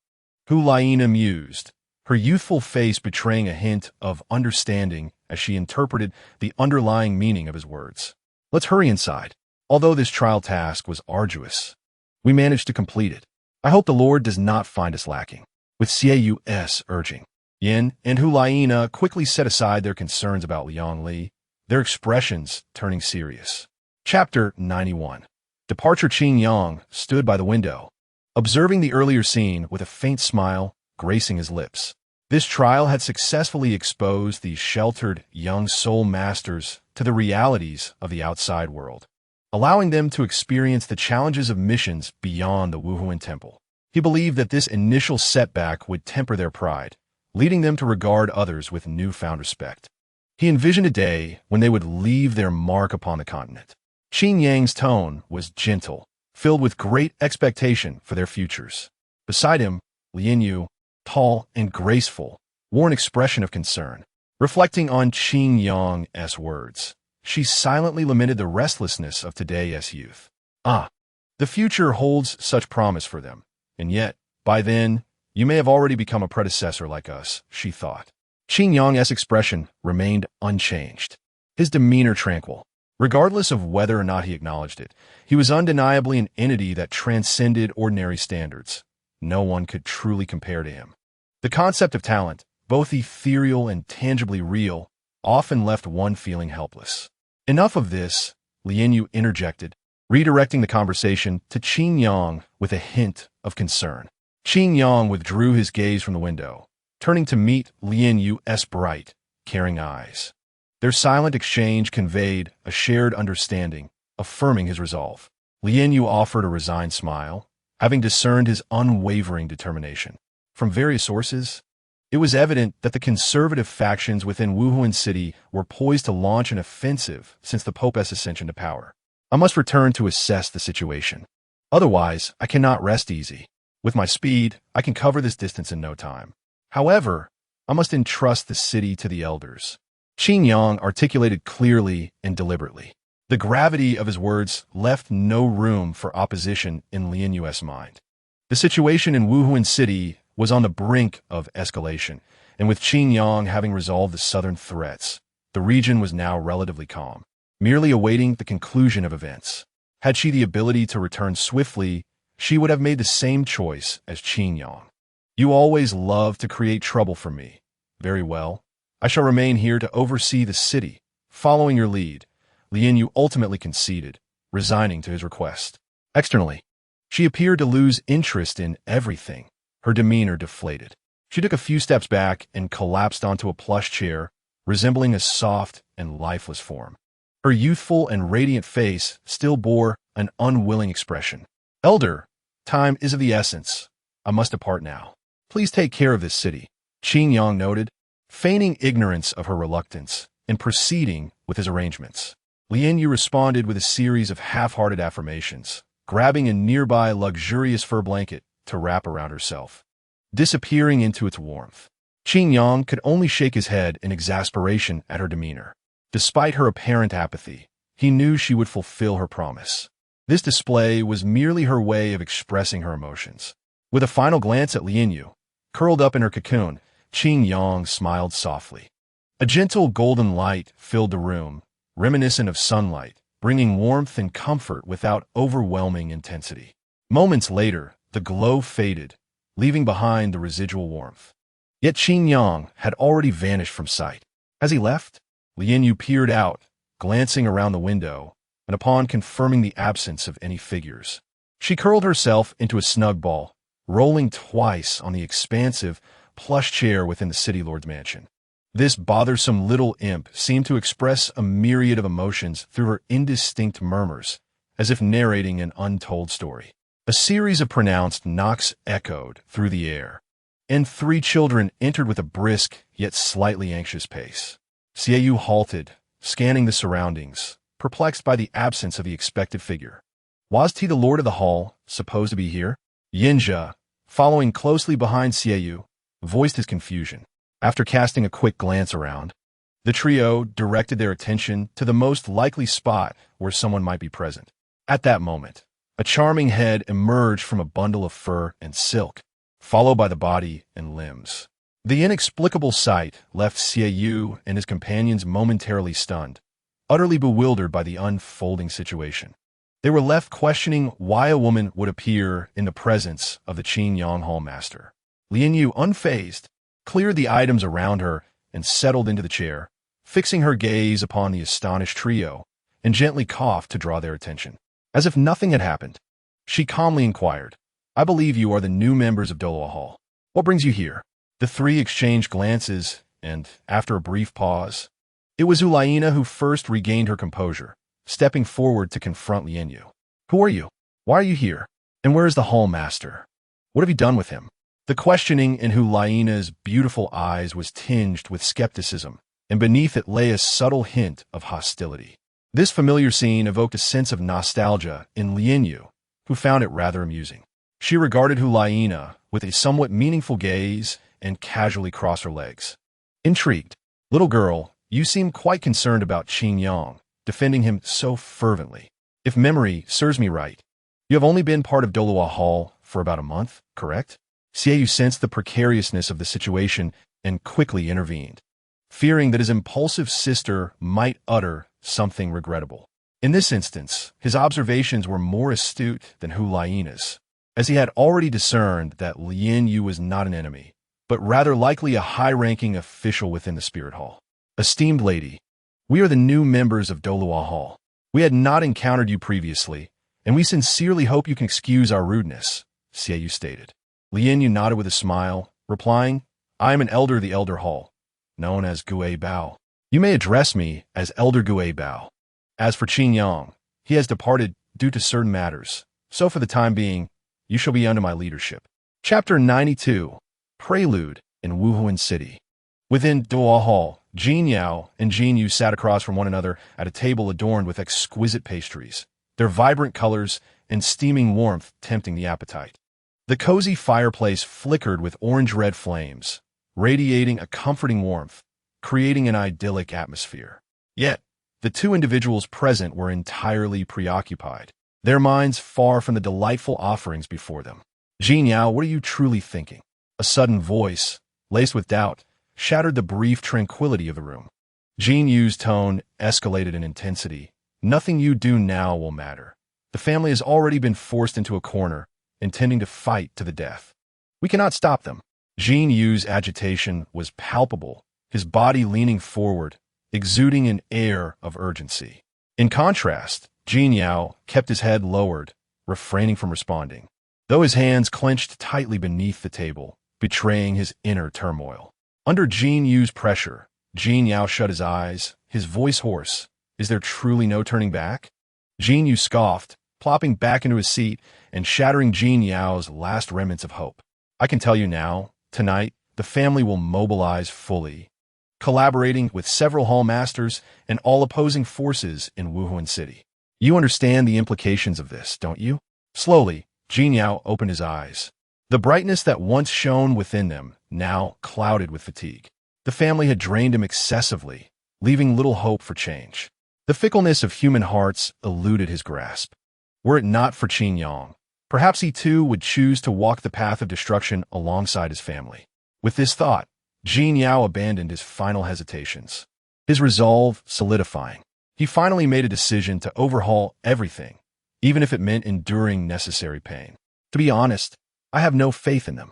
Hulaina mused, her youthful face betraying a hint of understanding as she interpreted the underlying meaning of his words. "Let's hurry inside. Although this trial task was arduous, we managed to complete it. I hope the Lord does not find us lacking." With Xiaoyu's urging, Yin and Hulaina quickly set aside their concerns about Liangli, their expressions turning serious. Chapter 91. Departure. Qing Yang stood by the window, observing the earlier scene with a faint smile gracing his lips. This trial had successfully exposed these sheltered young soul masters to the realities of the outside world, allowing them to experience the challenges of missions beyond the Wuhuan Temple. He believed that this initial setback would temper their pride, leading them to regard others with newfound respect. He envisioned a day when they would leave their mark upon the continent. Qin Yang's tone was gentle, filled with great expectation for their futures. Beside him, Lin Yu, tall and graceful, wore an expression of concern. Reflecting on Qin Yang's words, she silently lamented the restlessness of today's youth. The future holds such promise for them, and yet, by then, you may have already become a predecessor like us, she thought. Qin Yang's expression remained unchanged, his demeanor tranquil. Regardless of whether or not he acknowledged it, he was undeniably an entity that transcended ordinary standards. No one could truly compare to him. The concept of talent, both ethereal and tangibly real, often left one feeling helpless. Enough of this, Lin Yu interjected, redirecting the conversation to Qin Yang with a hint of concern. Qin Yang withdrew his gaze from the window, turning to meet Lin Yu's bright, caring eyes. Their silent exchange conveyed a shared understanding, affirming his resolve. Lin Yu offered a resigned smile, having discerned his unwavering determination. From various sources, it was evident that the conservative factions within Wuhuan City were poised to launch an offensive since the Pope's ascension to power. I must return to assess the situation. Otherwise, I cannot rest easy. With my speed, I can cover this distance in no time. However, I must entrust the city to the elders. Qin Yang articulated clearly and deliberately. The gravity of his words left no room for opposition in Lin Yu's mind. The situation in Wuhuan City was on the brink of escalation, and with Qin Yang having resolved the southern threats, the region was now relatively calm, merely awaiting the conclusion of events. Had she the ability to return swiftly, she would have made the same choice as Qin Yang. You always love to create trouble for me. Very well. I shall remain here to oversee the city. Following your lead, Lin Yu ultimately conceded, resigning to his request. Externally, she appeared to lose interest in everything, her demeanor deflated. She took a few steps back and collapsed onto a plush chair, resembling a soft and lifeless form. Her youthful and radiant face still bore an unwilling expression. Elder, time is of the essence. I must depart now. Please take care of this city, Qin Yang noted, feigning ignorance of her reluctance and proceeding with his arrangements. Lin Yu responded with a series of half-hearted affirmations, grabbing a nearby luxurious fur blanket to wrap around herself, disappearing into its warmth. Qin Yang could only shake his head in exasperation at her demeanor. Despite her apparent apathy, he knew she would fulfill her promise. This display was merely her way of expressing her emotions. With a final glance at Lin Yu, curled up in her cocoon, Qin Yang smiled softly. A gentle golden light filled the room, reminiscent of sunlight, bringing warmth and comfort without overwhelming intensity. Moments later, the glow faded, leaving behind the residual warmth. Yet Qin Yang had already vanished from sight. As he left, Lin Yu peered out, glancing around the window, and upon confirming the absence of any figures, she curled herself into a snug ball, rolling twice on the expansive, plush chair within the city lord's mansion. This bothersome little imp seemed to express a myriad of emotions through her indistinct murmurs, as if narrating an untold story. A series of pronounced knocks echoed through the air, and 3 children entered with a brisk yet slightly anxious pace. Xiaoyu halted, scanning the surroundings, perplexed by the absence of the expected figure. Was he the lord of the hall, supposed to be here? Yinjia, following closely behind Xiaoyu, voiced his confusion. After casting a quick glance around, the trio directed their attention to the most likely spot where someone might be present. At that moment, a charming head emerged from a bundle of fur and silk, followed by the body and limbs. The inexplicable sight left Xiaoyu and his companions momentarily stunned, utterly bewildered by the unfolding situation. They were left questioning why a woman would appear in the presence of the Qin Yang Hall Master. Lin Yu, unfazed, cleared the items around her and settled into the chair, fixing her gaze upon the astonished trio, and gently coughed to draw their attention. As if nothing had happened, she calmly inquired, I believe you are the new members of Douluo Hall. What brings you here? The 3 exchanged glances, and, after a brief pause, it was Ulaina who first regained her composure, stepping forward to confront Lin Yu. Who are you? Why are you here? And where is the Hall Master? What have you done with him? The questioning in Ulaina's beautiful eyes was tinged with skepticism, and beneath it lay a subtle hint of hostility. This familiar scene evoked a sense of nostalgia in Lin Yu, who found it rather amusing. She regarded Ulaina with a somewhat meaningful gaze and casually crossed her legs. Intrigued, little girl, you seem quite concerned about Qin Yang, defending him so fervently. If memory serves me right, you have only been part of Douluo Hall for about a month, correct? Xiaoyu sensed the precariousness of the situation and quickly intervened, fearing that his impulsive sister might utter something regrettable. In this instance, his observations were more astute than Ulaina's, as he had already discerned that Lin Yu was not an enemy, but rather likely a high-ranking official within the Spirit Hall. Esteemed lady, we are the new members of Douluo Hall. We had not encountered you previously, and we sincerely hope you can excuse our rudeness, Xiaoyu stated. Lin Yu nodded with a smile, replying, I am an elder of the Elder Hall, known as Gui Bao. You may address me as Elder Gui Bao. As for Qin Yang, he has departed due to certain matters, so for the time being, you shall be under my leadership. Chapter 92, Prelude in Wuhuan City. Within Douluo Hall, Jin Yao and Jin Yu sat across from one another at a table adorned with exquisite pastries, their vibrant colors and steaming warmth tempting the appetite. The cozy fireplace flickered with orange-red flames, radiating a comforting warmth, creating an idyllic atmosphere. Yet, the two individuals present were entirely preoccupied, their minds far from the delightful offerings before them. Jin Yao, what are you truly thinking? A sudden voice, laced with doubt, shattered the brief tranquility of the room. Jin Yu's tone escalated in intensity. Nothing you do now will matter. The family has already been forced into a corner, intending to fight to the death. We cannot stop them. Jin Yu's agitation was palpable, his body leaning forward, exuding an air of urgency. In contrast, Jin Yao kept his head lowered, refraining from responding, though his hands clenched tightly beneath the table, betraying his inner turmoil. Under Jin Yu's pressure, Jin Yao shut his eyes, his voice hoarse. Is there truly no turning back? Jin Yu scoffed, plopping back into his seat and shattering Jin Yao's last remnants of hope. I can tell you now, tonight, the family will mobilize fully, collaborating with several hall masters and all opposing forces in Wuhan City. You understand the implications of this, don't you? Slowly, Jin Yao opened his eyes. The brightness that once shone within them now clouded with fatigue. The family had drained him excessively, leaving little hope for change. The fickleness of human hearts eluded his grasp. Were it not for Qin Yang, perhaps he too would choose to walk the path of destruction alongside his family. With this thought, Jin Yao abandoned his final hesitations, his resolve solidifying. He finally made a decision to overhaul everything, even if it meant enduring necessary pain. To be honest, I have no faith in them.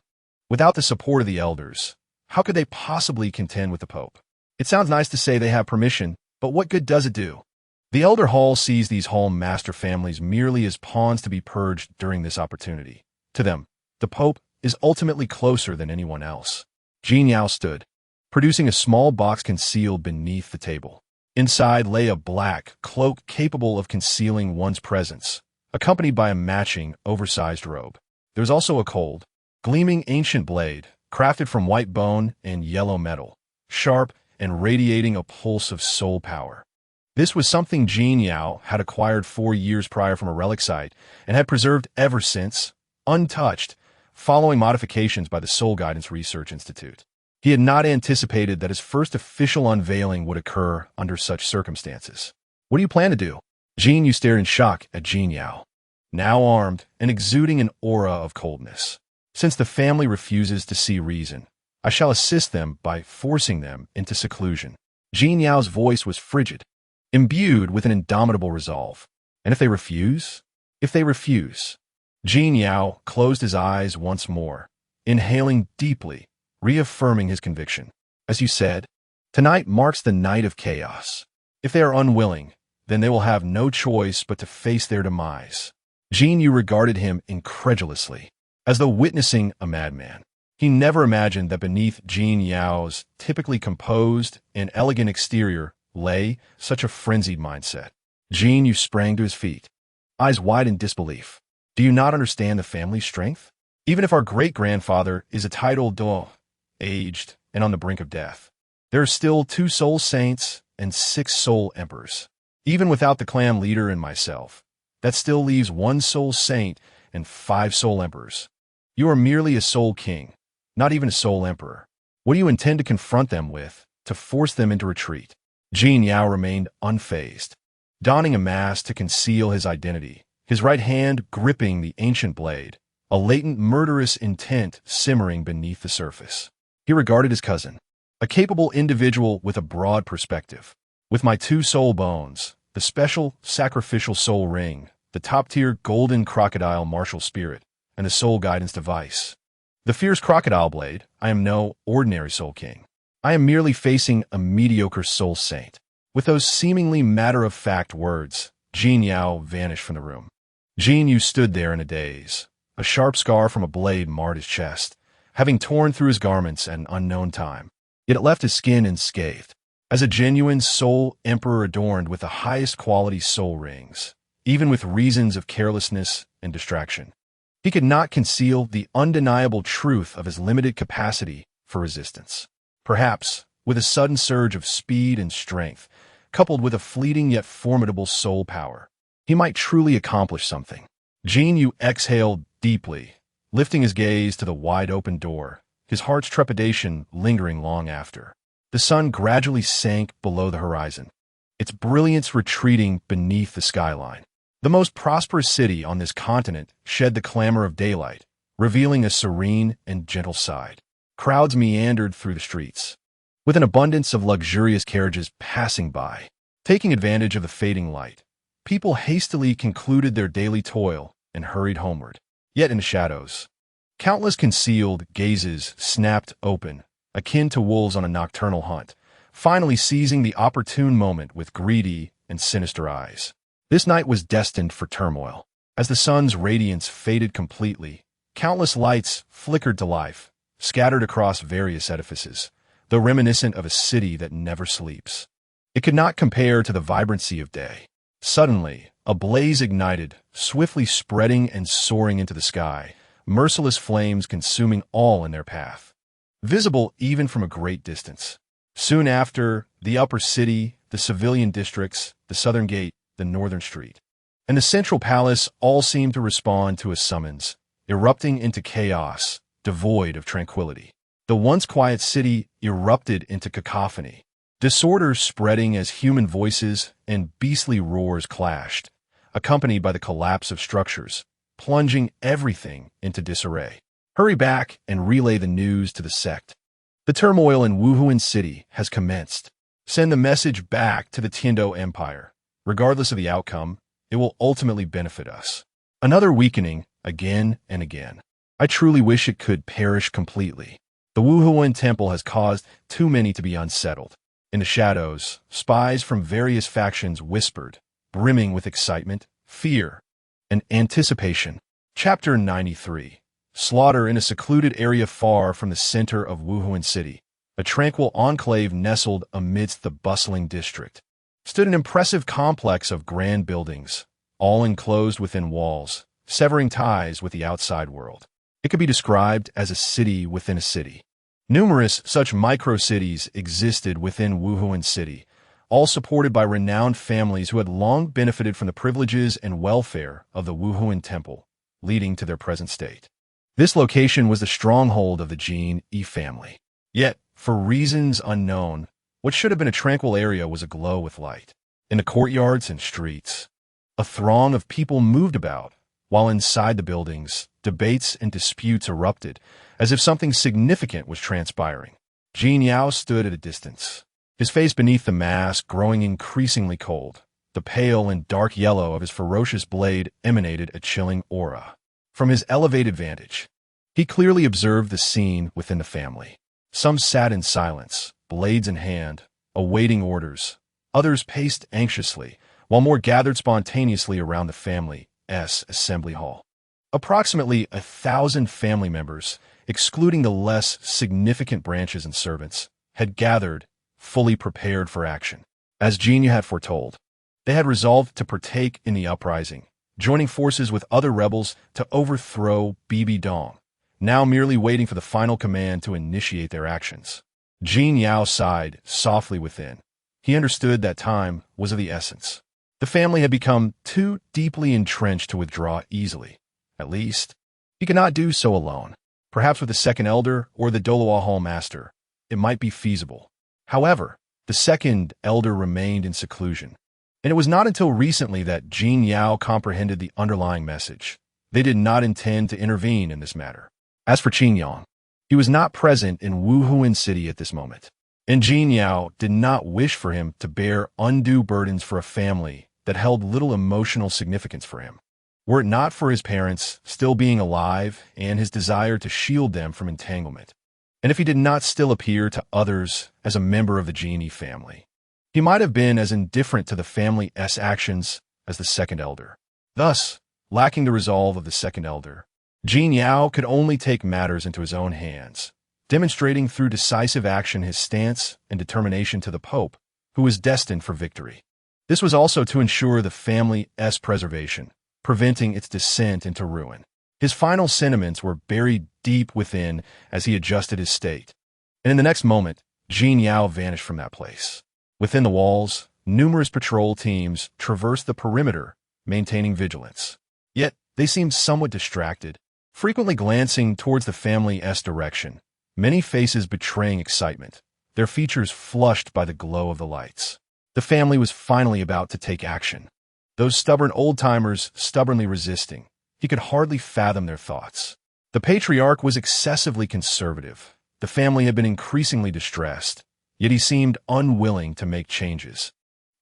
Without the support of the elders, how could they possibly contend with the Pope? It sounds nice to say they have permission, but what good does it do? The Elder Hall sees these Hall Master families merely as pawns to be purged during this opportunity. To them, the Pope is ultimately closer than anyone else. Jin Yao stood, producing a small box concealed beneath the table. Inside lay a black cloak capable of concealing one's presence, accompanied by a matching, oversized robe. There was also a cold, gleaming ancient blade, crafted from white bone and yellow metal, sharp and radiating a pulse of soul power. This was something Jin Yao had acquired 4 years prior from a relic site and had preserved ever since, untouched, following modifications by the Soul Guidance Research Institute. He had not anticipated that his first official unveiling would occur under such circumstances. What do you plan to do? Jin Yu stared in shock at Jin Yao, now armed and exuding an aura of coldness. Since the family refuses to see reason, I shall assist them by forcing them into seclusion. Jin Yao's voice was frigid, imbued with an indomitable resolve. And if they refuse? If they refuse? Jin Yao closed his eyes once more, inhaling deeply, reaffirming his conviction. As you said, tonight marks the night of chaos. If they are unwilling, then they will have no choice but to face their demise. Jin Yu regarded him incredulously, as though witnessing a madman. He never imagined that beneath Jin Yao's typically composed and elegant exterior lay such a frenzied mindset. Jin Yu sprang to his feet, eyes wide in disbelief. Do you not understand the family's strength? Even if our great-grandfather is a titled Douluo, aged and on the brink of death, there are still 2 soul saints and 6 soul emperors. Even without the clan leader and myself, that still leaves 1 soul saint and 5 soul emperors. You are merely a soul king, not even a soul emperor. What do you intend to confront them with, to force them into retreat? Jin Yao remained unfazed, donning a mask to conceal his identity, his right hand gripping the ancient blade, a latent murderous intent simmering beneath the surface. He regarded his cousin, a capable individual with a broad perspective. With my 2 soul bones, the special sacrificial soul ring, the top-tier golden crocodile martial spirit, and the soul guidance device, the fierce crocodile blade, I am no ordinary soul king. I am merely facing a mediocre soul saint. With those seemingly matter-of-fact words, Jin Yao vanished from the room. Jin Yu stood there in a daze. A sharp scar from a blade marred his chest, having torn through his garments at an unknown time. Yet it left his skin unscathed. As a genuine soul emperor adorned with the highest quality soul rings, even with reasons of carelessness and distraction, he could not conceal the undeniable truth of his limited capacity for resistance. Perhaps, with a sudden surge of speed and strength, coupled with a fleeting yet formidable soul power, he might truly accomplish something. Jin Yu exhaled deeply, lifting his gaze to the wide-open door, his heart's trepidation lingering long after. The sun gradually sank below the horizon, its brilliance retreating beneath the skyline. The most prosperous city on this continent shed the clamor of daylight, revealing a serene and gentle side. Crowds meandered through the streets, with an abundance of luxurious carriages passing by. Taking advantage of the fading light, people hastily concluded their daily toil and hurried homeward. Yet in the shadows, countless concealed gazes snapped open, akin to wolves on a nocturnal hunt, finally seizing the opportune moment with greedy and sinister eyes. This night was destined for turmoil. As the sun's radiance faded completely, countless lights flickered to life, scattered across various edifices, though reminiscent of a city that never sleeps. It could not compare to the vibrancy of day. Suddenly, a blaze ignited, swiftly spreading and soaring into the sky, merciless flames consuming all in their path, visible even from a great distance. Soon after, the upper city, the civilian districts, the southern gate, the northern street, and the central palace all seemed to respond to a summons, erupting into chaos, devoid of tranquility. The once quiet city erupted into cacophony, disorder spreading as human voices and beastly roars clashed, accompanied by the collapse of structures, plunging everything into disarray. Hurry back and relay the news to the sect. The turmoil in Wuhuan City has commenced. Send the message back to the Tiando Empire. Regardless of the outcome, it will ultimately benefit us. Another weakening, again and again. I truly wish it could perish completely. The Wuhuan Temple has caused too many to be unsettled. In the shadows, spies from various factions whispered, brimming with excitement, fear, and anticipation. Chapter 93. Slaughter in a secluded area far from the center of Wuhuan City, a tranquil enclave nestled amidst the bustling district, stood an impressive complex of grand buildings, all enclosed within walls, severing ties with the outside world. It could be described as a city within a city. Numerous such micro-cities existed within Wuhuan City, all supported by renowned families who had long benefited from the privileges and welfare of the Wuhuan Temple, leading to their present state. This location was the stronghold of the Jin Yi family. Yet, for reasons unknown, what should have been a tranquil area was aglow with light. In the courtyards and streets, a throng of people moved about, while inside the buildings, debates and disputes erupted, as if something significant was transpiring. Jin Yao stood at a distance, his face beneath the mask growing increasingly cold. The pale and dark yellow of his ferocious blade emanated a chilling aura. From his elevated vantage, he clearly observed the scene within the family. Some sat in silence, blades in hand, awaiting orders. Others paced anxiously, while more gathered spontaneously around the family's assembly hall. Approximately 1,000 family members, excluding the less significant branches and servants, had gathered, fully prepared for action. As Jinya had foretold, they had resolved to partake in the uprising, joining forces with other rebels to overthrow Bibi Dong, now merely waiting for the final command to initiate their actions. Jin Yao sighed softly within. He understood that time was of the essence. The family had become too deeply entrenched to withdraw easily. At least, he could not do so alone. Perhaps with the second elder or the Douluo Hall master, it might be feasible. However, the second elder remained in seclusion, and it was not until recently that Jin Yao comprehended the underlying message. They did not intend to intervene in this matter. As for Qin Yang, he was not present in Wuhuan City at this moment, and Jin Yao did not wish for him to bear undue burdens for a family that held little emotional significance for him. Were it not for his parents still being alive and his desire to shield them from entanglement, and if he did not still appear to others as a member of the Genie family, he might have been as indifferent to the family's actions as the second elder. Thus, lacking the resolve of the second elder, Jin Yao could only take matters into his own hands, demonstrating through decisive action his stance and determination to the Pope, who was destined for victory. This was also to ensure the family's preservation, preventing its descent into ruin. His final sentiments were buried deep within as he adjusted his state, and in the next moment, Jin Yao vanished from that place. Within the walls, numerous patrol teams traversed the perimeter, maintaining vigilance. Yet, they seemed somewhat distracted, frequently glancing towards the family's direction, many faces betraying excitement, their features flushed by the glow of the lights. The family was finally about to take action. Those stubborn old-timers stubbornly resisting. He could hardly fathom their thoughts. The patriarch was excessively conservative. The family had been increasingly distressed, yet he seemed unwilling to make changes.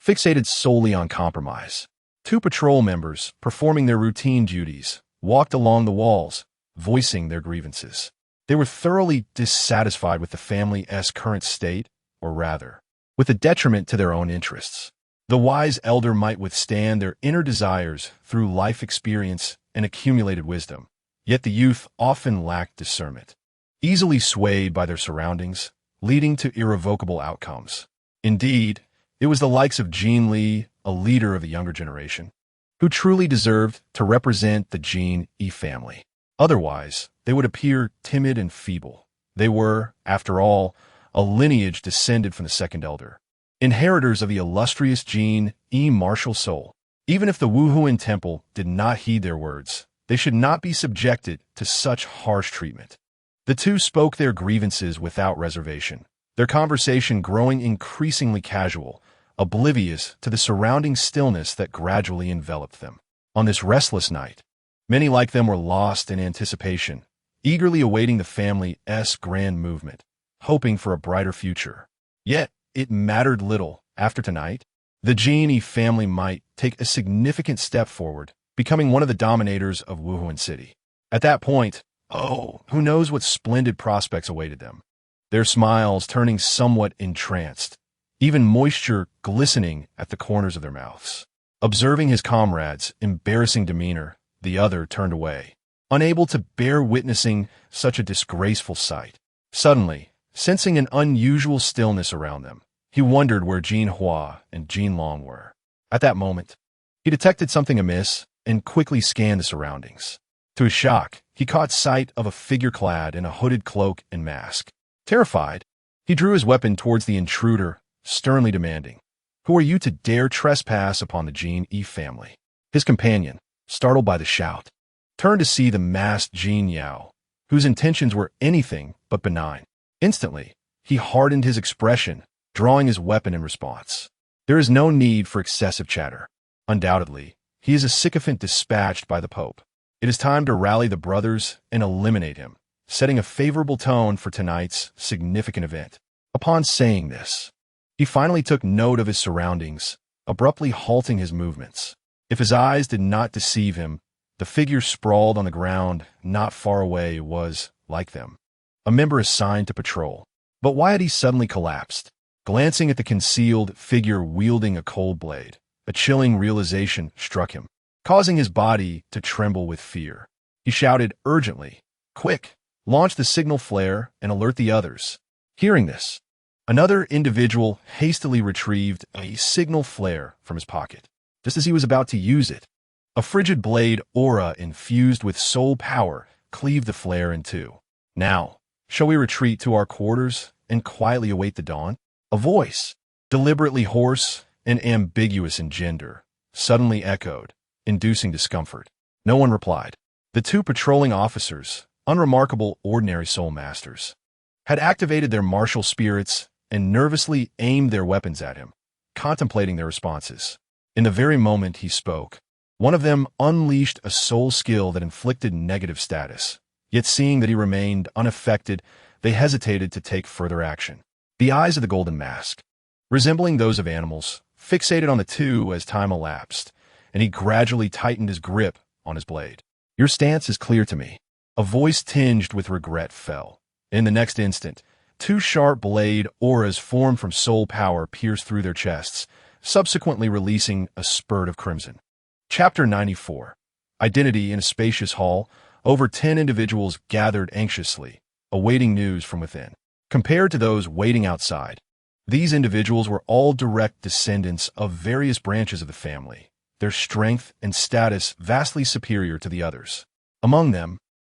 Fixated solely on compromise. Two patrol members, performing their routine duties, walked along the walls, voicing their grievances. They were thoroughly dissatisfied with the family's current state, or rather, with the detriment to their own interests. The wise elder might withstand their inner desires through life experience and accumulated wisdom, yet the youth often lacked discernment, easily swayed by their surroundings, leading to irrevocable outcomes. Indeed, it was the likes of Jean Li, a leader of the younger generation, who truly deserved to represent the Jean E family. Otherwise, they would appear timid and feeble. They were, after all, a lineage descended from the second elder, inheritors of the illustrious Jean E martial soul. Even if the Wuhuan temple did not heed their words, they should not be subjected to such harsh treatment. The two spoke their grievances without reservation, their conversation growing increasingly casual, oblivious to the surrounding stillness that gradually enveloped them. On this restless night, many like them were lost in anticipation, eagerly awaiting the family's grand movement, hoping for a brighter future. Yet, it mattered little. After tonight, the Jean family might take a significant step forward, becoming one of the dominators of Wuhuan City. At that point, who knows what splendid prospects awaited them. Their smiles turning somewhat entranced, even moisture glistening at the corners of their mouths. Observing his comrade's embarrassing demeanor, the other turned away, unable to bear witnessing such a disgraceful sight. Suddenly, sensing an unusual stillness around them, he wondered where Jean Hua and Jean Long were. At that moment, he detected something amiss and quickly scanned the surroundings. To his shock, he caught sight of a figure clad in a hooded cloak and mask. Terrified, he drew his weapon towards the intruder, sternly demanding, "Who are you to dare trespass upon the Jean E family?" His companion, startled by the shout, turned to see the masked Jean Yao, whose intentions were anything but benign. Instantly, he hardened his expression, drawing his weapon in response. There is no need for excessive chatter. Undoubtedly, he is a sycophant dispatched by the Pope. It is time to rally the brothers and eliminate him, setting a favorable tone for tonight's significant event. Upon saying this, he finally took note of his surroundings, abruptly halting his movements. If his eyes did not deceive him, the figure sprawled on the ground not far away was, like them, a member assigned to patrol. But why had he suddenly collapsed? Glancing at the concealed figure wielding a cold blade, a chilling realization struck him, causing his body to tremble with fear. He shouted urgently, "Quick, launch the signal flare and alert the others." Hearing this, another individual hastily retrieved a signal flare from his pocket. Just as he was about to use it, a frigid blade aura infused with soul power cleaved the flare in two. "Now, shall we retreat to our quarters and quietly await the dawn?" A voice, deliberately hoarse and ambiguous in gender, suddenly echoed, inducing discomfort. No one replied. The two patrolling officers, unremarkable ordinary soul masters, had activated their martial spirits and nervously aimed their weapons at him, contemplating their responses. In the very moment he spoke, one of them unleashed a soul skill that inflicted negative status. Yet seeing that he remained unaffected, they hesitated to take further action. The eyes of the golden mask, resembling those of animals, fixated on the two as time elapsed, and he gradually tightened his grip on his blade. "Your stance is clear to me." A voice tinged with regret fell. In the next instant, two sharp blade auras formed from soul power pierced through their chests, subsequently releasing a spurt of crimson. Chapter 94. Identity. In a spacious hall, over 10 individuals gathered anxiously, awaiting news from within. Compared to those waiting outside, these individuals were all direct descendants of various branches of the family, their strength and status vastly superior to the others. Among them,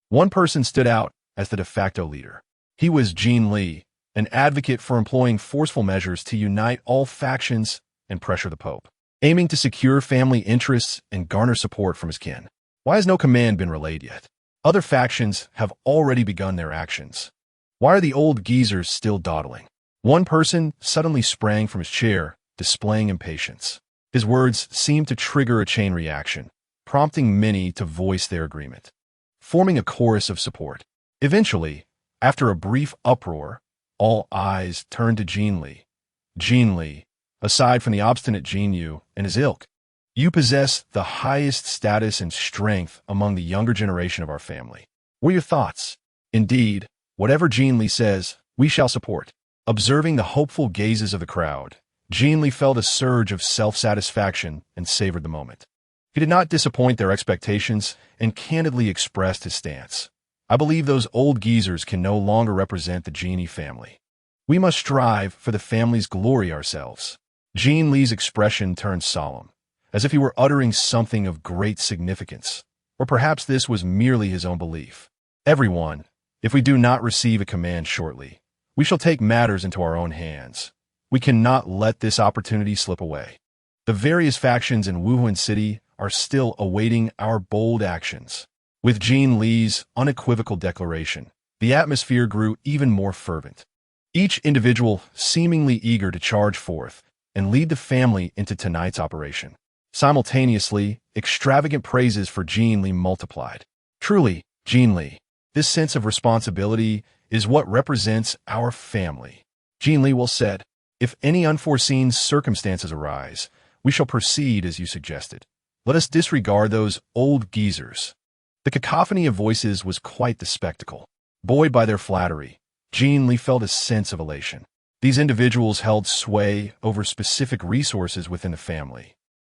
one person stood out as the de facto leader. He was Jean Li, an advocate for employing forceful measures to unite all factions and pressure the Pope, aiming to secure family interests and garner support from his kin. Why has no command been relayed yet? Other factions have already begun their actions. Why are the old geezers still dawdling? One person suddenly sprang from his chair, displaying impatience. His words seemed to trigger a chain reaction, prompting many to voice their agreement, forming a chorus of support. Eventually, after a brief uproar, all eyes turned to Jin Li. Jin Li, aside from the obstinate Jin Yu and his ilk, you possess the highest status and strength among the younger generation of our family. What are your thoughts? Indeed, whatever Jin Li says, we shall support. Observing the hopeful gazes of the crowd, Jin Li felt a surge of self-satisfaction and savored the moment. He did not disappoint their expectations and candidly expressed his stance. I believe those old geezers can no longer represent the Genie family. We must strive for the family's glory ourselves. Jin Li's expression turned solemn, as if he were uttering something of great significance, or perhaps this was merely his own belief. Everyone, if we do not receive a command shortly, we shall take matters into our own hands. We cannot let this opportunity slip away. The various factions in Wuhan City are still awaiting our bold actions. With Jin Li's unequivocal declaration, the atmosphere grew even more fervent. Each individual seemingly eager to charge forth and lead the family into tonight's operation. Simultaneously, extravagant praises for Jin Li multiplied. Truly, Jin Li, this sense of responsibility is what represents our family. Jin Li said, if any unforeseen circumstances arise, we shall proceed as you suggested. Let us disregard those old geezers. The cacophony of voices was quite the spectacle. Buoyed by their flattery, Jin Li felt a sense of elation. These individuals held sway over specific resources within the family,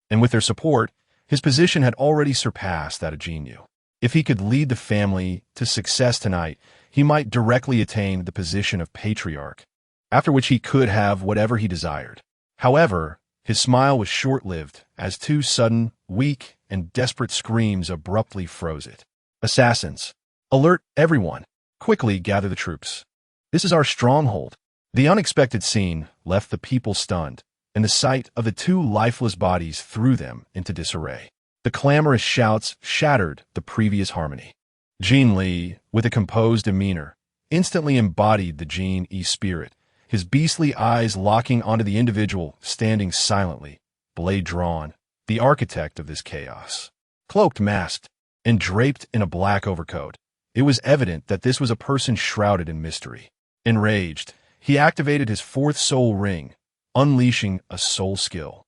and with their support, his position had already surpassed that of Jin Yu. If he could lead the family to success tonight, he might directly attain the position of patriarch, after which he could have whatever he desired. However, his smile was short-lived, as two sudden, weak, and desperate screams abruptly froze it. Assassins! Alert everyone! Quickly gather the troops. This is our stronghold. The unexpected scene left the people stunned, and the sight of the two lifeless bodies threw them into disarray. The clamorous shouts shattered the previous harmony. Jin Li, with a composed demeanor, instantly embodied the Jin Yi spirit, his beastly eyes locking onto the individual standing silently, blade drawn, the architect of this chaos. Cloaked, masked, and draped in a black overcoat, it was evident that this was a person shrouded in mystery. Enraged, he activated his fourth soul ring, unleashing a soul skill.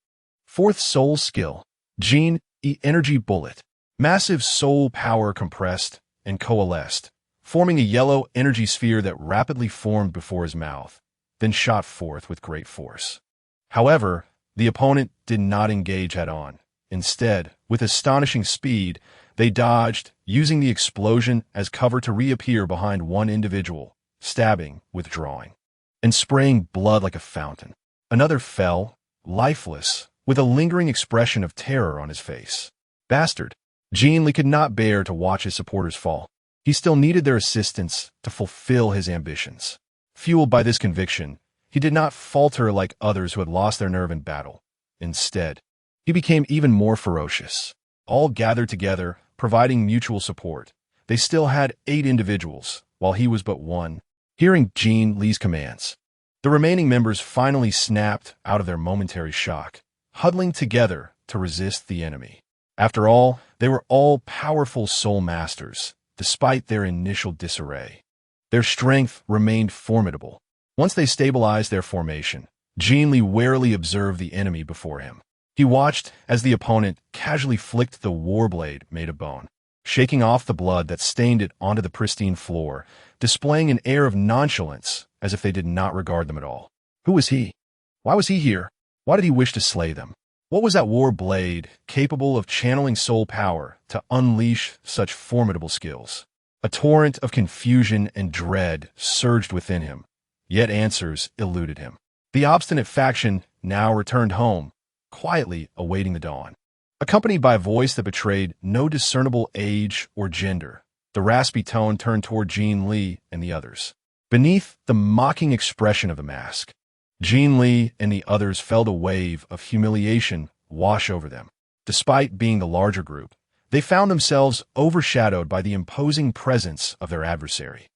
Fourth soul skill, Jin Yi energy bullet. Massive soul power compressed and coalesced, forming a yellow energy sphere that rapidly formed before his mouth, then shot forth with great force. However, the opponent did not engage head-on. Instead, with astonishing speed, they dodged, using the explosion as cover to reappear behind one individual, stabbing, withdrawing, and spraying blood like a fountain. Another fell, lifeless, with a lingering expression of terror on his face. Bastard! Jin Li could not bear to watch his supporters fall. He still needed their assistance to fulfill his ambitions. Fueled by this conviction, he did not falter like others who had lost their nerve in battle. Instead, he became even more ferocious. All gathered together, providing mutual support. They still had 8 individuals, while he was but one. Hearing Jin Li's commands, the remaining members finally snapped out of their momentary shock, huddling together to resist the enemy. After all, they were all powerful soul masters, despite their initial disarray. Their strength remained formidable. Once they stabilized their formation, Jin Li warily observed the enemy before him. He watched as the opponent casually flicked the warblade made of bone, shaking off the blood that stained it onto the pristine floor, displaying an air of nonchalance as if they did not regard them at all. Who was he? Why was he here? Why did he wish to slay them? What was that war blade capable of channeling soul power to unleash such formidable skills? A torrent of confusion and dread surged within him, yet answers eluded him. The obstinate faction now returned home, quietly awaiting the dawn. Accompanied by a voice that betrayed no discernible age or gender, the raspy tone turned toward Jin Li and the others. Beneath the mocking expression of the mask, Jin Li and the others felt a wave of humiliation wash over them. Despite being the larger group, they found themselves overshadowed by the imposing presence of their adversary.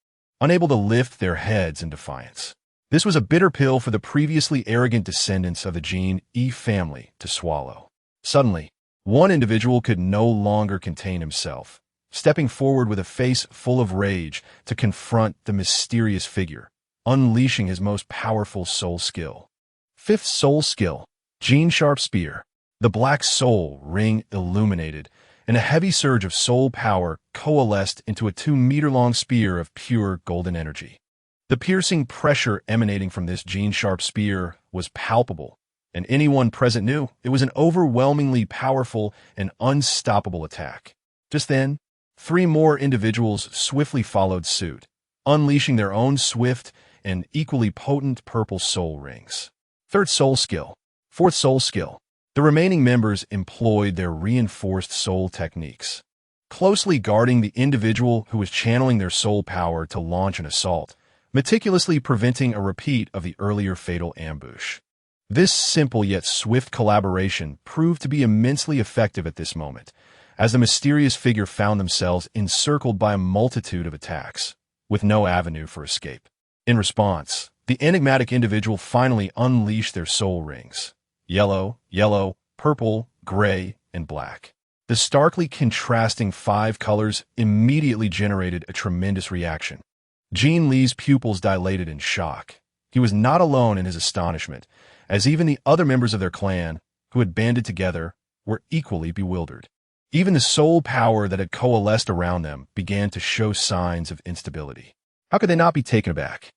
Unable to lift their heads in defiance, This was a bitter pill for the previously arrogant descendants of the Jin E family to swallow. Suddenly, one individual could no longer contain himself, stepping forward with a face full of rage to confront the mysterious figure, unleashing his most powerful soul skill. Fifth soul skill, Jin Sharp Spear. The black soul ring illuminated, and a heavy surge of soul power coalesced into a 2-meter-long spear of pure golden energy. The piercing pressure emanating from this Jin Sharp Spear was palpable, and anyone present knew it was an overwhelmingly powerful and unstoppable attack. Just then, 3 more individuals swiftly followed suit, unleashing their own swift and equally potent purple soul rings. Third soul skill. Fourth soul skill. The remaining members employed their reinforced soul techniques, closely guarding the individual who was channeling their soul power to launch an assault, meticulously preventing a repeat of the earlier fatal ambush. This simple yet swift collaboration proved to be immensely effective at this moment, as the mysterious figure found themselves encircled by a multitude of attacks, with no avenue for escape. In response, the enigmatic individual finally unleashed their soul rings: yellow, purple, gray, and black. The starkly contrasting 5 colors immediately generated a tremendous reaction. Jin Li's pupils dilated in shock. He was not alone in his astonishment, as even the other members of their clan, who had banded together, were equally bewildered. Even the soul power that had coalesced around them began to show signs of instability. How could they not be taken aback?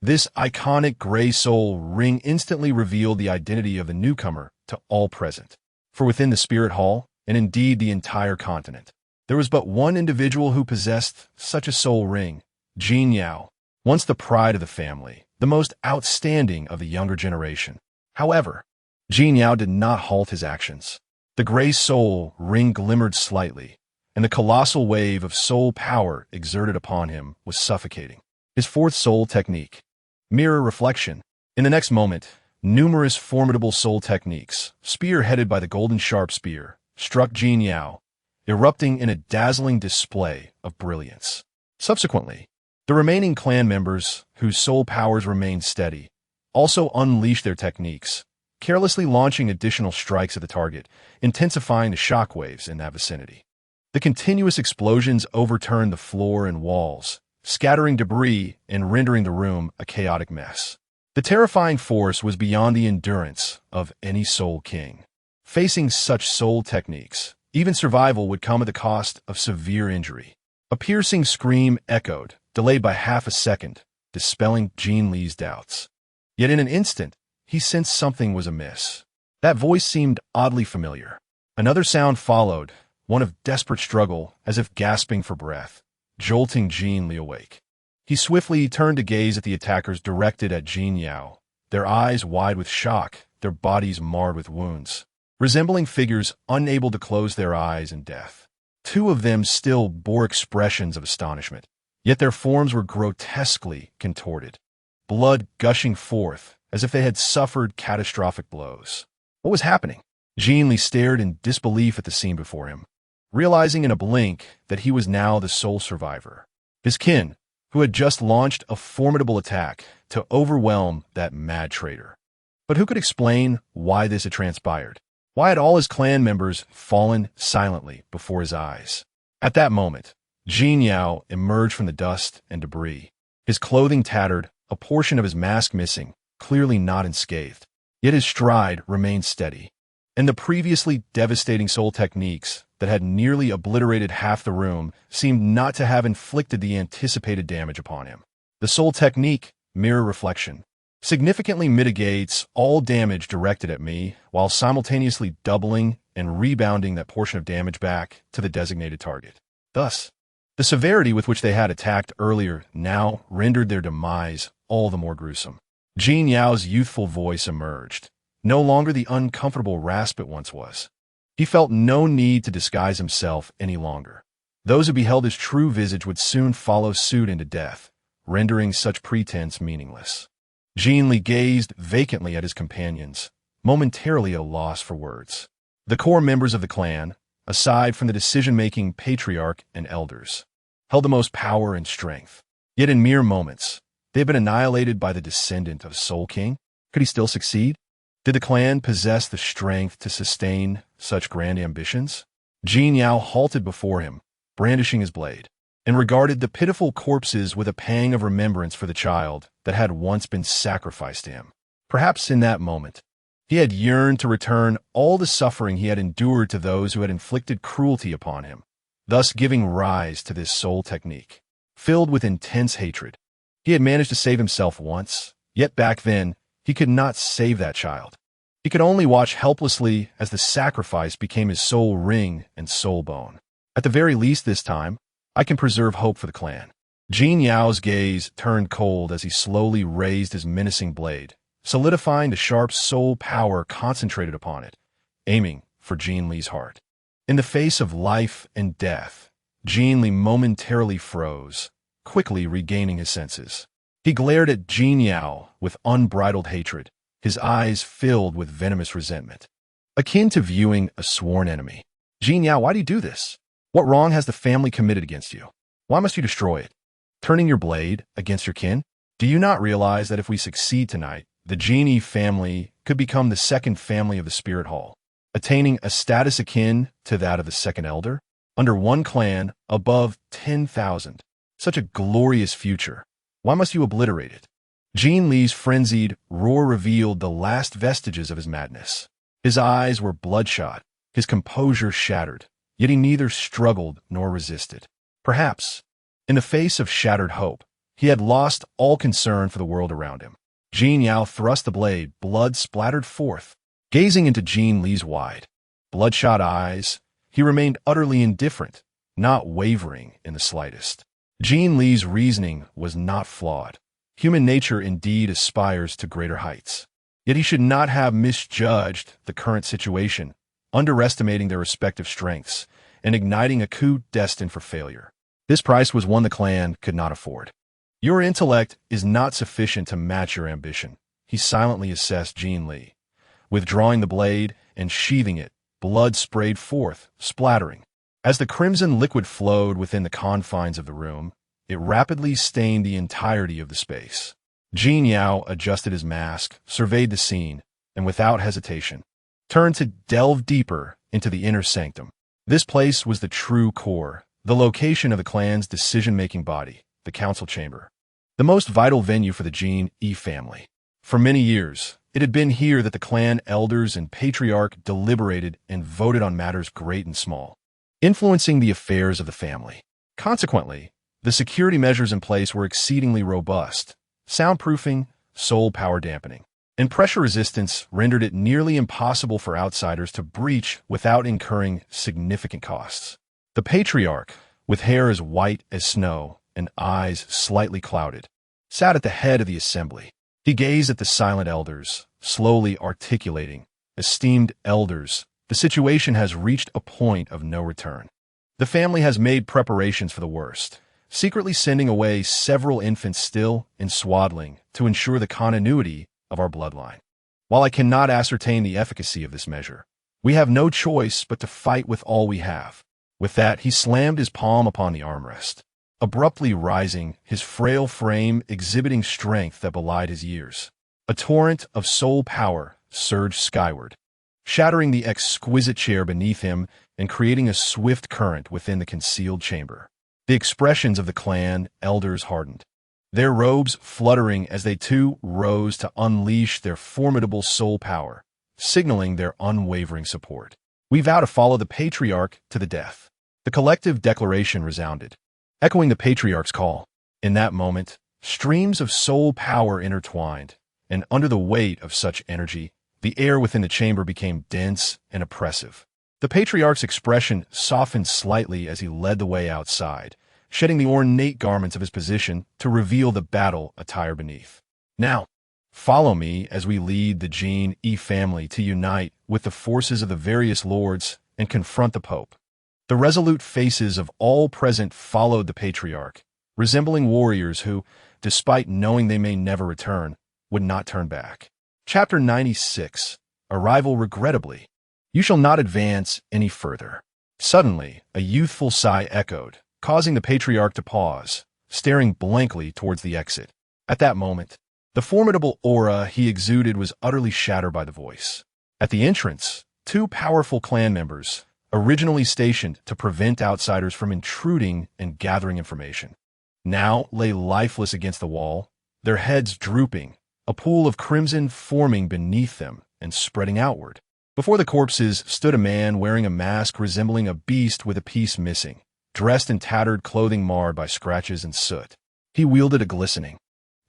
This iconic gray soul ring instantly revealed the identity of the newcomer to all present. For within the Spirit Hall, and indeed the entire continent, there was but one individual who possessed such a soul ring: Jin Yao, once the pride of the family, the most outstanding of the younger generation. However, Jin Yao did not halt his actions. The gray soul ring glimmered slightly, and the colossal wave of soul power exerted upon him was suffocating. His fourth soul technique, mirror reflection. In the next moment, numerous formidable soul techniques, spearheaded by the golden sharp spear, struck Jin Yao, erupting in a dazzling display of brilliance. Subsequently, the remaining clan members, whose soul powers remained steady, also unleashed their techniques, carelessly launching additional strikes at the target, intensifying the shockwaves in that vicinity. The continuous explosions overturned the floor and walls, scattering debris and rendering the room a chaotic mess. The terrifying force was beyond the endurance of any soul king. Facing such soul techniques, even survival would come at the cost of severe injury. A piercing scream echoed, delayed by half a second, dispelling Jin Li's doubts. Yet in an instant, he sensed something was amiss. That voice seemed oddly familiar. Another sound followed, one of desperate struggle, as if gasping for breath, jolting Jin Li awake. He swiftly turned to gaze at the attackers directed at Jin Yao, their eyes wide with shock, their bodies marred with wounds, resembling figures unable to close their eyes in death. 2 of them still bore expressions of astonishment, yet their forms were grotesquely contorted, blood gushing forth as if they had suffered catastrophic blows. What was happening? Jin Li stared in disbelief at the scene before him, realizing in a blink that he was now the sole survivor. His kin, who had just launched a formidable attack to overwhelm that mad traitor. But who could explain why this had transpired? Why had all his clan members fallen silently before his eyes? At that moment, Jin Yao emerged from the dust and debris, his clothing tattered, a portion of his mask missing, clearly not unscathed. Yet his stride remained steady, and the previously devastating soul techniques that had nearly obliterated half the room seemed not to have inflicted the anticipated damage upon him. The soul technique, mirror reflection, significantly mitigates all damage directed at me while simultaneously doubling and rebounding that portion of damage back to the designated target. Thus, the severity with which they had attacked earlier now rendered their demise all the more gruesome. Jin Yao's youthful voice emerged, no longer the uncomfortable rasp it once was. He felt no need to disguise himself any longer. Those who beheld his true visage would soon follow suit into death, rendering such pretense meaningless. Jin Li gazed vacantly at his companions, momentarily at a loss for words. The core members of the clan, aside from the decision-making patriarch and elders, held the most power and strength. Yet in mere moments, They had been annihilated by the descendant of Soul King. Could he still succeed? Did the clan possess the strength to sustain such grand ambitions? Jin Yao halted before him, brandishing his blade, and regarded the pitiful corpses with a pang of remembrance for the child that had once been sacrificed to him. Perhaps in that moment, he had yearned to return all the suffering he had endured to those who had inflicted cruelty upon him, thus giving rise to this soul technique. Filled with intense hatred, he had managed to save himself once, yet back then, he could not save that child. He could only watch helplessly as the sacrifice became his soul ring and soul bone. At the very least this time, I can preserve hope for the clan. Jin Yao's gaze turned cold as he slowly raised his menacing blade, solidifying the sharp soul power concentrated upon it, aiming for Jin Li's heart. In the face of life and death, Jin Li momentarily froze, quickly regaining his senses. He glared at Jin Yao with unbridled hatred, his eyes filled with venomous resentment, akin to viewing a sworn enemy. Jin Yao, why do you do this? What wrong has the family committed against you? Why must you destroy it? Turning your blade against your kin? Do you not realize that if we succeed tonight, the Genie family could become the second family of the Spirit Hall, attaining a status akin to that of the second elder? Under one clan, above 10,000. Such a glorious future. Why must you obliterate it? Jin Li's frenzied roar revealed the last vestiges of his madness. His eyes were bloodshot, his composure shattered, yet he neither struggled nor resisted. Perhaps, in the face of shattered hope, he had lost all concern for the world around him. Jin Yao thrust the blade, blood splattered forth. Gazing into Jin Li's wide, bloodshot eyes, he remained utterly indifferent, not wavering in the slightest. Jin Li's reasoning was not flawed. Human nature indeed aspires to greater heights. Yet he should not have misjudged the current situation, underestimating their respective strengths, and igniting a coup destined for failure. This price was one the clan could not afford. Your intellect is not sufficient to match your ambition, he silently assessed Jin Li. Withdrawing the blade and sheathing it, blood sprayed forth, splattering. As the crimson liquid flowed within the confines of the room, it rapidly stained the entirety of the space. Jin Yao adjusted his mask, surveyed the scene, and without hesitation, turned to delve deeper into the inner sanctum. This place was the true core, the location of the clan's decision-making body, the council chamber, the most vital venue for the Jin Yi family. For many years, it had been here that the clan elders and patriarch deliberated and voted on matters great and small, influencing the affairs of the family. Consequently, the security measures in place were exceedingly robust. Soundproofing, soul power dampening, and pressure resistance rendered it nearly impossible for outsiders to breach without incurring significant costs. The patriarch, with hair as white as snow and eyes slightly clouded, sat at the head of the assembly. He gazed at the silent elders, slowly articulating, "Esteemed elders, the situation has reached a point of no return. The family has made preparations for the worst, secretly sending away several infants still in swaddling to ensure the continuity of our bloodline. While I cannot ascertain the efficacy of this measure, we have no choice but to fight with all we have." With that, he slammed his palm upon the armrest, abruptly rising, his frail frame exhibiting strength that belied his years. A torrent of soul power surged skyward, shattering the exquisite chair beneath him and creating a swift current within the concealed chamber. The expressions of the clan elders hardened, their robes fluttering as they too rose to unleash their formidable soul power, signaling their unwavering support. "We vow to follow the patriarch to the death." The collective declaration resounded, echoing the patriarch's call. In that moment, streams of soul power intertwined, and under the weight of such energy, the air within the chamber became dense and oppressive. The patriarch's expression softened slightly as he led the way outside, shedding the ornate garments of his position to reveal the battle attire beneath. "Now, follow me as we lead the Jin Yi family to unite with the forces of the various lords and confront the Pope." The resolute faces of all present followed the patriarch, resembling warriors who, despite knowing they may never return, would not turn back. Chapter 96. Arrival regrettably. "You shall not advance any further." Suddenly, a youthful sigh echoed, causing the patriarch to pause, staring blankly towards the exit. At that moment, the formidable aura he exuded was utterly shattered by the voice. At the entrance, two powerful clan members, originally stationed to prevent outsiders from intruding and gathering information, now lay lifeless against the wall, their heads drooping, a pool of crimson forming beneath them and spreading outward. Before the corpses stood a man wearing a mask resembling a beast with a piece missing, dressed in tattered clothing marred by scratches and soot. He wielded a glistening,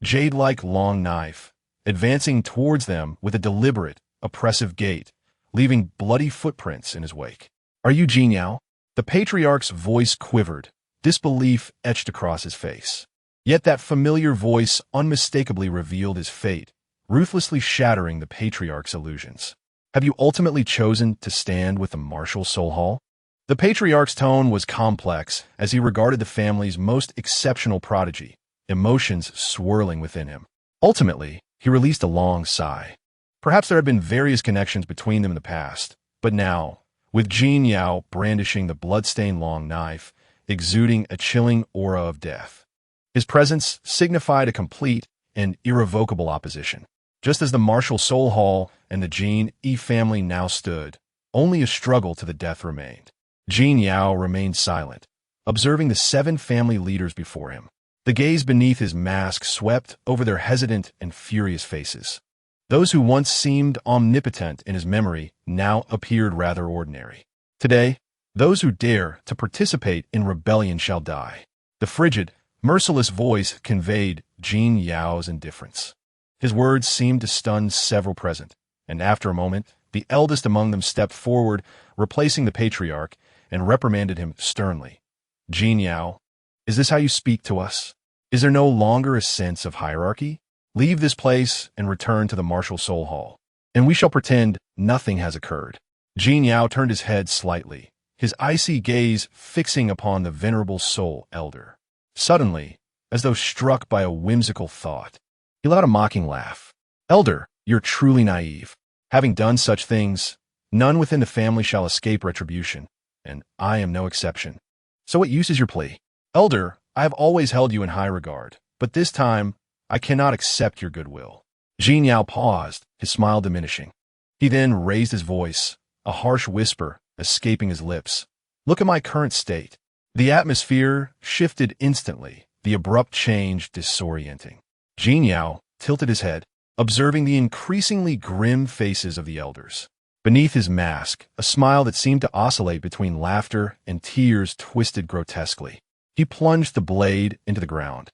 jade-like long knife, advancing towards them with a deliberate, oppressive gait, leaving bloody footprints in his wake. "Are you Jin Yao?" The patriarch's voice quivered, disbelief etched across his face. Yet that familiar voice unmistakably revealed his fate, ruthlessly shattering the patriarch's illusions. "Have you ultimately chosen to stand with the martial Soul Hall?" The patriarch's tone was complex as he regarded the family's most exceptional prodigy, emotions swirling within him. Ultimately, he released a long sigh. Perhaps there had been various connections between them in the past, but now, with Jin Yao brandishing the blood-stained long knife, exuding a chilling aura of death, his presence signified a complete and irrevocable opposition. Just as the martial Soul Hall and the Jin Yi family now stood, only a struggle to the death remained. Jin Yao remained silent, observing the 7 family leaders before him. The gaze beneath his mask swept over their hesitant and furious faces. Those who once seemed omnipotent in his memory now appeared rather ordinary. Today, those who dare to participate in rebellion shall die. The frigid, merciless voice conveyed Jin Yao's indifference. His words seemed to stun several present, and after a moment, the eldest among them stepped forward, replacing the patriarch, and reprimanded him sternly. "Jin Yao, is this how you speak to us? Is there no longer a sense of hierarchy? Leave this place and return to the martial Soul Hall, and we shall pretend nothing has occurred." Jin Yao turned his head slightly, his icy gaze fixing upon the venerable soul elder. Suddenly, as though struck by a whimsical thought, he let out a mocking laugh. "Elder, you're truly naive. Having done such things, none within the family shall escape retribution, and I am no exception. So what use is your plea? Elder, I have always held you in high regard, but this time I cannot accept your goodwill." Jin Yao paused, his smile diminishing. He then raised his voice, a harsh whisper escaping his lips. "Look at my current state." The atmosphere shifted instantly, the abrupt change disorienting. Jin Yao tilted his head, observing the increasingly grim faces of the elders. Beneath his mask, a smile that seemed to oscillate between laughter and tears twisted grotesquely. He plunged the blade into the ground,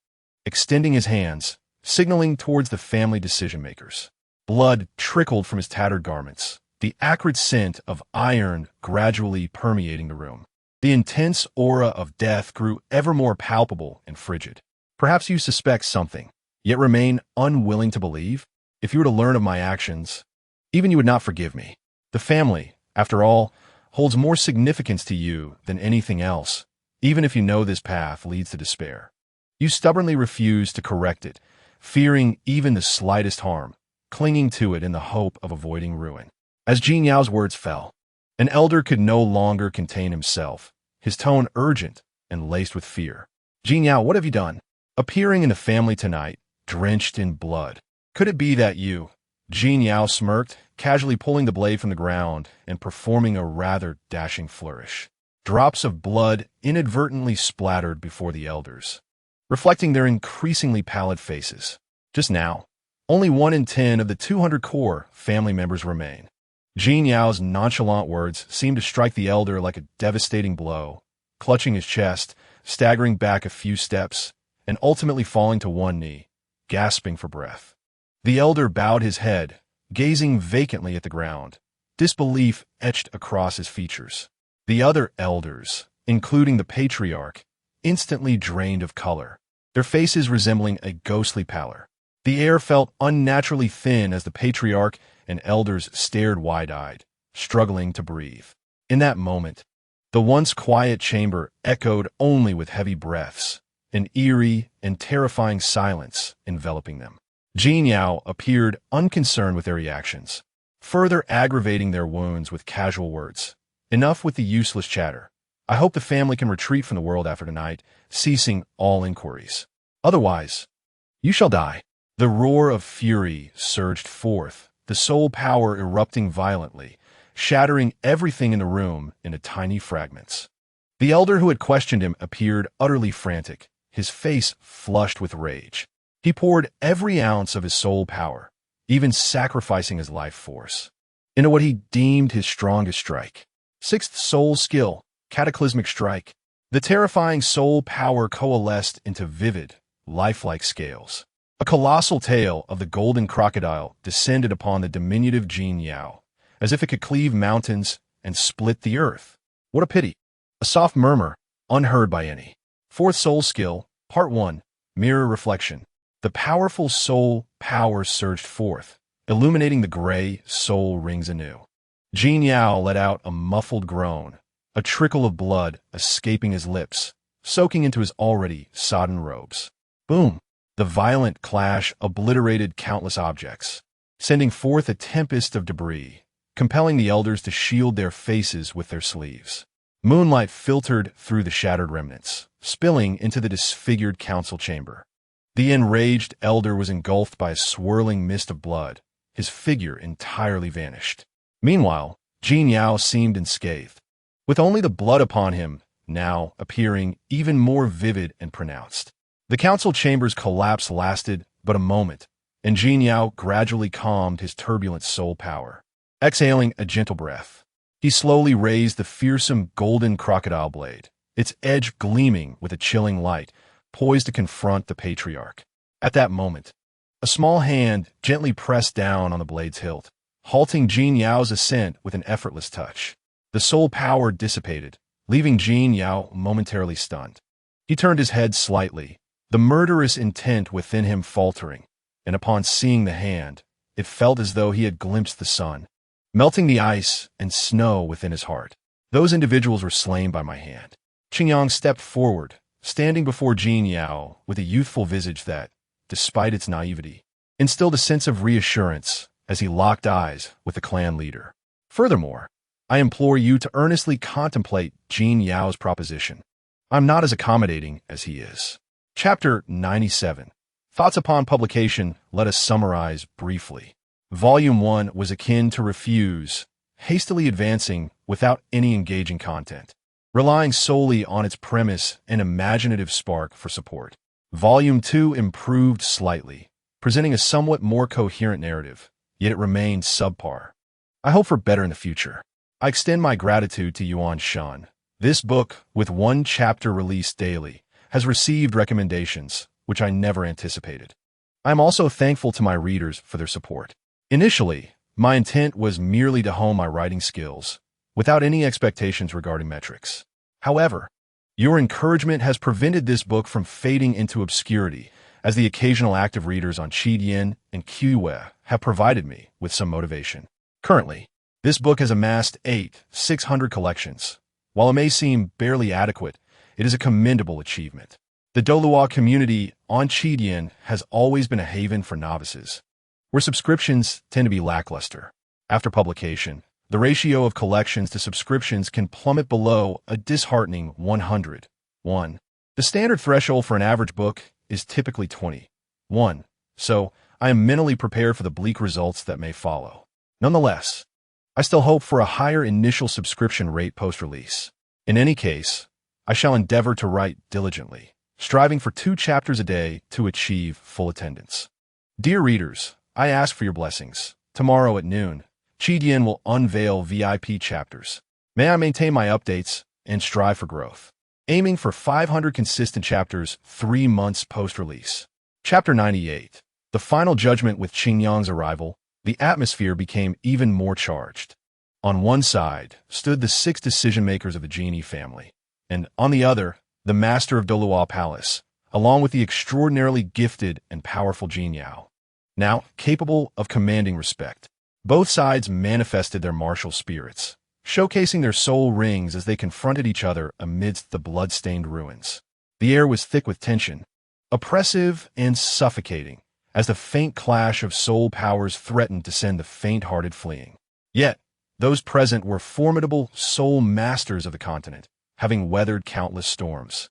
extending his hands, signaling towards the family decision-makers. Blood trickled from his tattered garments, the acrid scent of iron gradually permeating the room. The intense aura of death grew ever more palpable and frigid. "Perhaps you suspect something, yet remain unwilling to believe? If you were to learn of my actions, even you would not forgive me. The family, after all, holds more significance to you than anything else, even if you know this path leads to despair. You stubbornly refuse to correct it, fearing even the slightest harm, clinging to it in the hope of avoiding ruin." As Jin Yao's words fell, an elder could no longer contain himself, his tone urgent and laced with fear. "Jin Yao, what have you done? Appearing in the family tonight, drenched in blood. Could it be that you—" Jin Yao smirked, casually pulling the blade from the ground and performing a rather dashing flourish. Drops of blood inadvertently splattered before the elders, reflecting their increasingly pallid faces. Just now, only 1 in 10 of the 200 core family members remain. Jin Yao's nonchalant words seemed to strike the elder like a devastating blow, clutching his chest, staggering back a few steps, and ultimately falling to one knee, gasping for breath. The elder bowed his head, gazing vacantly at the ground, disbelief etched across his features. The other elders, including the patriarch, instantly drained of color, their faces resembling a ghostly pallor. The air felt unnaturally thin as the patriarch and elders stared wide-eyed, struggling to breathe. In that moment, the once quiet chamber echoed only with heavy breaths, an eerie and terrifying silence enveloping them. Jin Yao appeared unconcerned with their reactions, further aggravating their wounds with casual words. "Enough with the useless chatter. I hope the family can retreat from the world after tonight, ceasing all inquiries. Otherwise, You shall die. The roar of fury surged forth, the soul power erupting violently, shattering everything in the room into tiny fragments. The elder who had questioned him appeared utterly frantic, his face flushed with rage. He poured every ounce of his soul power, even sacrificing his life force, into what he deemed his strongest strike. Sixth soul skill, Cataclysmic Strike. The terrifying soul power coalesced into vivid, lifelike scales. A colossal tail of the golden crocodile descended upon the diminutive Jin Yao, as if it could cleave mountains and split the earth. What a pity! A soft murmur, unheard by any. Fourth soul skill, Part 1, Mirror Reflection. The powerful soul power surged forth, illuminating the gray soul rings anew. Jin Yao let out a muffled groan, a trickle of blood escaping his lips, soaking into his already sodden robes. Boom! The violent clash obliterated countless objects, sending forth a tempest of debris, compelling the elders to shield their faces with their sleeves. Moonlight filtered through the shattered remnants, spilling into the disfigured council chamber. The enraged elder was engulfed by a swirling mist of blood, his figure entirely vanished. Meanwhile, Jin Yao seemed unscathed, with only the blood upon him now appearing even more vivid and pronounced. The council chamber's collapse lasted but a moment, and Jin Yao gradually calmed his turbulent soul power. Exhaling a gentle breath, he slowly raised the fearsome golden crocodile blade, its edge gleaming with a chilling light, poised to confront the patriarch. At that moment, a small hand gently pressed down on the blade's hilt, halting Jin Yao's ascent with an effortless touch. The soul power dissipated, leaving Jin Yao momentarily stunned. He turned his head slightly, the murderous intent within him faltering, and upon seeing the hand, it felt as though he had glimpsed the sun, melting the ice and snow within his heart. Those individuals were slain by my hand. Qingyang stepped forward, standing before Jin Yao with a youthful visage that, despite its naivety, instilled a sense of reassurance as he locked eyes with the clan leader. Furthermore, I implore you to earnestly contemplate Jin Yao's proposition. I'm not as accommodating as he is. Chapter 97. Thoughts upon publication. Let us summarize briefly. Volume 1 was akin to Refuse, hastily advancing without any engaging content, relying solely on its premise and imaginative spark for support. Volume 2 improved slightly, presenting a somewhat more coherent narrative, yet it remained subpar. I hope for better in the future. I extend my gratitude to Yuan Shan. This book, with one chapter released daily, has received recommendations, which I never anticipated. I am also thankful to my readers for their support. Initially, my intent was merely to hone my writing skills, without any expectations regarding metrics. However, your encouragement has prevented this book from fading into obscurity, as the occasional active readers on Qidian and Qwe have provided me with some motivation. Currently, this book has amassed 600 collections. While it may seem barely adequate, it is a commendable achievement. The Douluo community on Qidian has always been a haven for novices, where subscriptions tend to be lackluster. After publication, the ratio of collections to subscriptions can plummet below a disheartening 101. The standard threshold for an average book is typically 21, so I am mentally prepared for the bleak results that may follow. Nonetheless, I still hope for a higher initial subscription rate post-release. In any case, I shall endeavor to write diligently, striving for 2 chapters a day to achieve full attendance. Dear readers, I ask for your blessings. Tomorrow at noon, Qidian will unveil VIP chapters. May I maintain my updates and strive for growth, aiming for 500 consistent chapters 3 months post-release. Chapter 98. The final judgment. With Qingyang's arrival, the atmosphere became even more charged. On one side stood the 6 decision-makers of the Genie family, and on the other, the master of Douluo Palace, along with the extraordinarily gifted and powerful Jin Yao, now capable of commanding respect. Both sides manifested their martial spirits, showcasing their soul rings as they confronted each other amidst the blood-stained ruins. The air was thick with tension, oppressive and suffocating, as the faint clash of soul powers threatened to send the faint-hearted fleeing. Yet, those present were formidable soul masters of the continent, having weathered countless storms.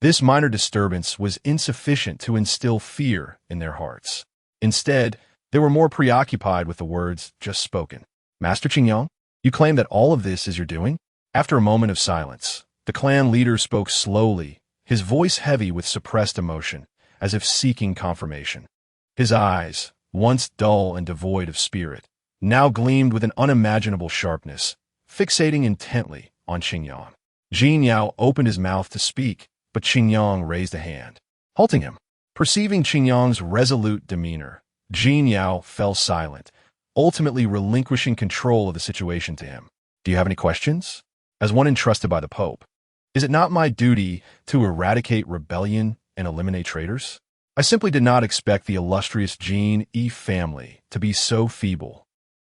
This minor disturbance was insufficient to instill fear in their hearts. Instead, they were more preoccupied with the words just spoken. Master Qingyang, you claim that all of this is your doing? After a moment of silence, the clan leader spoke slowly, his voice heavy with suppressed emotion, as if seeking confirmation. His eyes, once dull and devoid of spirit, now gleamed with an unimaginable sharpness, fixating intently on Qingyang. Jin Yao opened his mouth to speak, but Qingyang raised a hand, halting him. Perceiving Qingyang's resolute demeanor, Jin Yao fell silent, ultimately relinquishing control of the situation to him. Do you have any questions? As one entrusted by the Pope, is it not my duty to eradicate rebellion and eliminate traitors? I simply did not expect the illustrious Jin Yi family to be so feeble,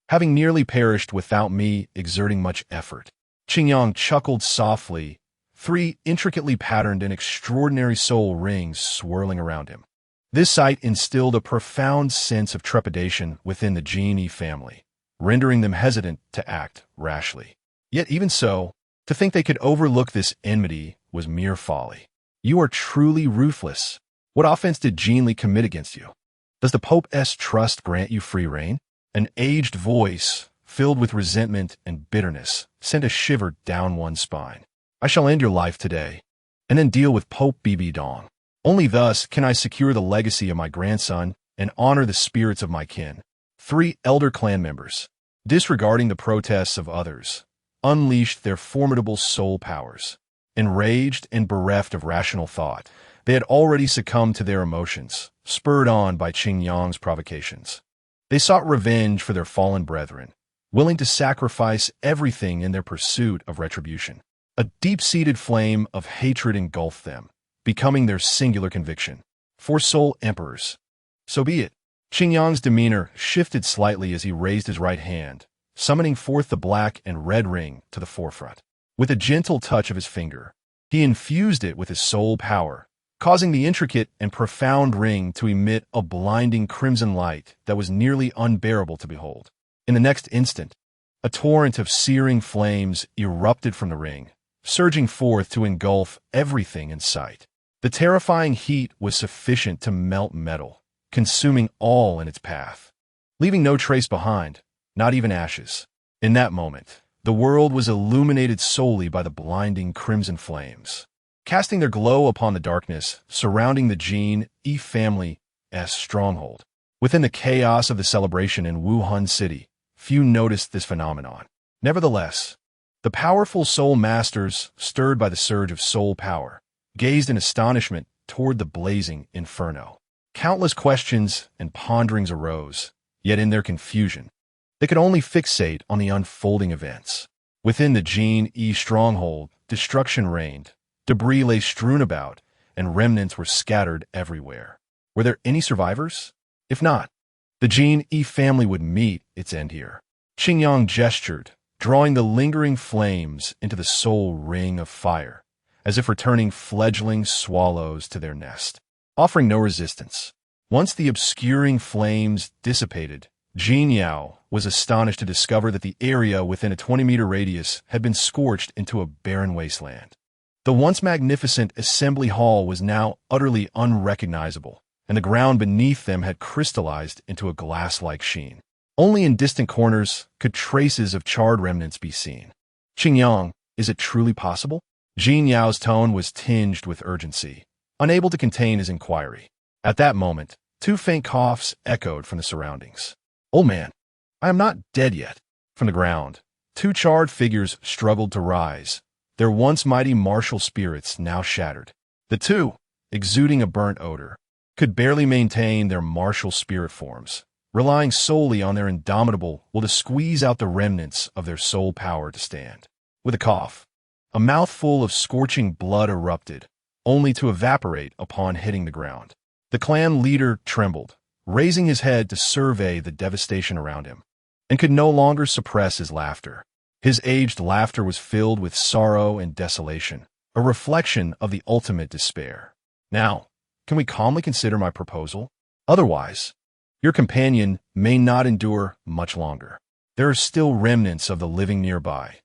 having nearly perished without me exerting much effort. Qingyang chuckled softly, 3 intricately patterned and extraordinary soul rings swirling around him. This sight instilled a profound sense of trepidation within the Jin Yi family, rendering them hesitant to act rashly. Yet even so, to think they could overlook this enmity was mere folly. You are truly ruthless. What offense did Jin Li commit against you? Does the Pope's trust grant you free rein? An aged voice, filled with resentment and bitterness, sent a shiver down one's spine. I shall end your life today, and then deal with Pope Bibi Dong. Only thus can I secure the legacy of my grandson and honor the spirits of my kin. 3 elder clan members, disregarding the protests of others, unleashed their formidable soul powers. Enraged and bereft of rational thought, they had already succumbed to their emotions, spurred on by Qingyang's provocations. They sought revenge for their fallen brethren, willing to sacrifice everything in their pursuit of retribution. A deep-seated flame of hatred engulfed them, becoming their singular conviction. 4 soul emperors. So be it. Qingyang's demeanor shifted slightly as he raised his right hand, summoning forth the black and red ring to the forefront. With a gentle touch of his finger, he infused it with his soul power, causing the intricate and profound ring to emit a blinding crimson light that was nearly unbearable to behold. In the next instant, a torrent of searing flames erupted from the ring, surging forth to engulf everything in sight. The terrifying heat was sufficient to melt metal, consuming all in its path, leaving no trace behind, not even ashes. In that moment, the world was illuminated solely by the blinding crimson flames, casting their glow upon the darkness surrounding the Jin Yi family's stronghold. Within the chaos of the celebration in Wuhan City, few noticed this phenomenon. Nevertheless, the powerful soul masters, stirred by the surge of soul power, gazed in astonishment toward the blazing inferno. Countless questions and ponderings arose, yet in their confusion, they could only fixate on the unfolding events. Within the Jin Yi stronghold, destruction reigned, debris lay strewn about, and remnants were scattered everywhere. Were there any survivors? If not, the Jin Yi family would meet its end here. Qingyang gestured, drawing the lingering flames into the soul ring of fire, as if returning fledgling swallows to their nest, offering no resistance. Once the obscuring flames dissipated, Jin Yao was astonished to discover that the area within a 20-meter radius had been scorched into a barren wasteland. The once magnificent assembly hall was now utterly unrecognizable, and the ground beneath them had crystallized into a glass-like sheen. Only in distant corners could traces of charred remnants be seen. Qingyang, is it truly possible? Jin Yao's tone was tinged with urgency, unable to contain his inquiry. At that moment, 2 faint coughs echoed from the surroundings. Old man, I am not dead yet. From the ground, 2 charred figures struggled to rise, their once mighty martial spirits now shattered. The 2, exuding a burnt odor, could barely maintain their martial spirit forms, relying solely on their indomitable will to squeeze out the remnants of their soul power to stand. With a cough, a mouthful of scorching blood erupted, only to evaporate upon hitting the ground. The clan leader trembled, raising his head to survey the devastation around him, and could no longer suppress his laughter. His aged laughter was filled with sorrow and desolation, a reflection of the ultimate despair. Now, can we calmly consider my proposal? Otherwise, your companion may not endure much longer. There are still remnants of the living nearby.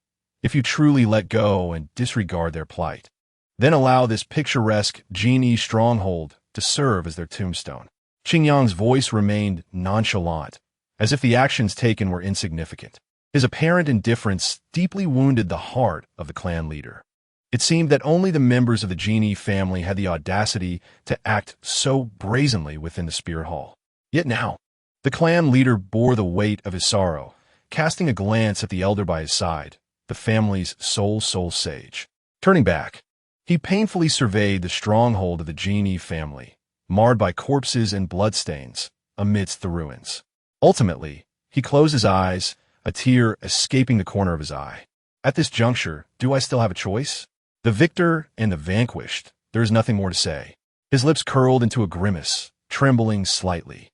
If you truly let go and disregard their plight, then allow this picturesque genie stronghold to serve as their tombstone. Qingyang's voice remained nonchalant, as if the actions taken were insignificant. His apparent indifference deeply wounded the heart of the clan leader. It seemed that only the members of the genie family had the audacity to act so brazenly within the spirit hall. Yet now, the clan leader bore the weight of his sorrow, casting a glance at the elder by his side, the family's sole sage. Turning back, he painfully surveyed the stronghold of the genie family, marred by corpses and bloodstains amidst the ruins. Ultimately, he closed his eyes, a tear escaping the corner of his eye. At this juncture, do I still have a choice? The victor and the vanquished, there is nothing more to say. His lips curled into a grimace, trembling slightly.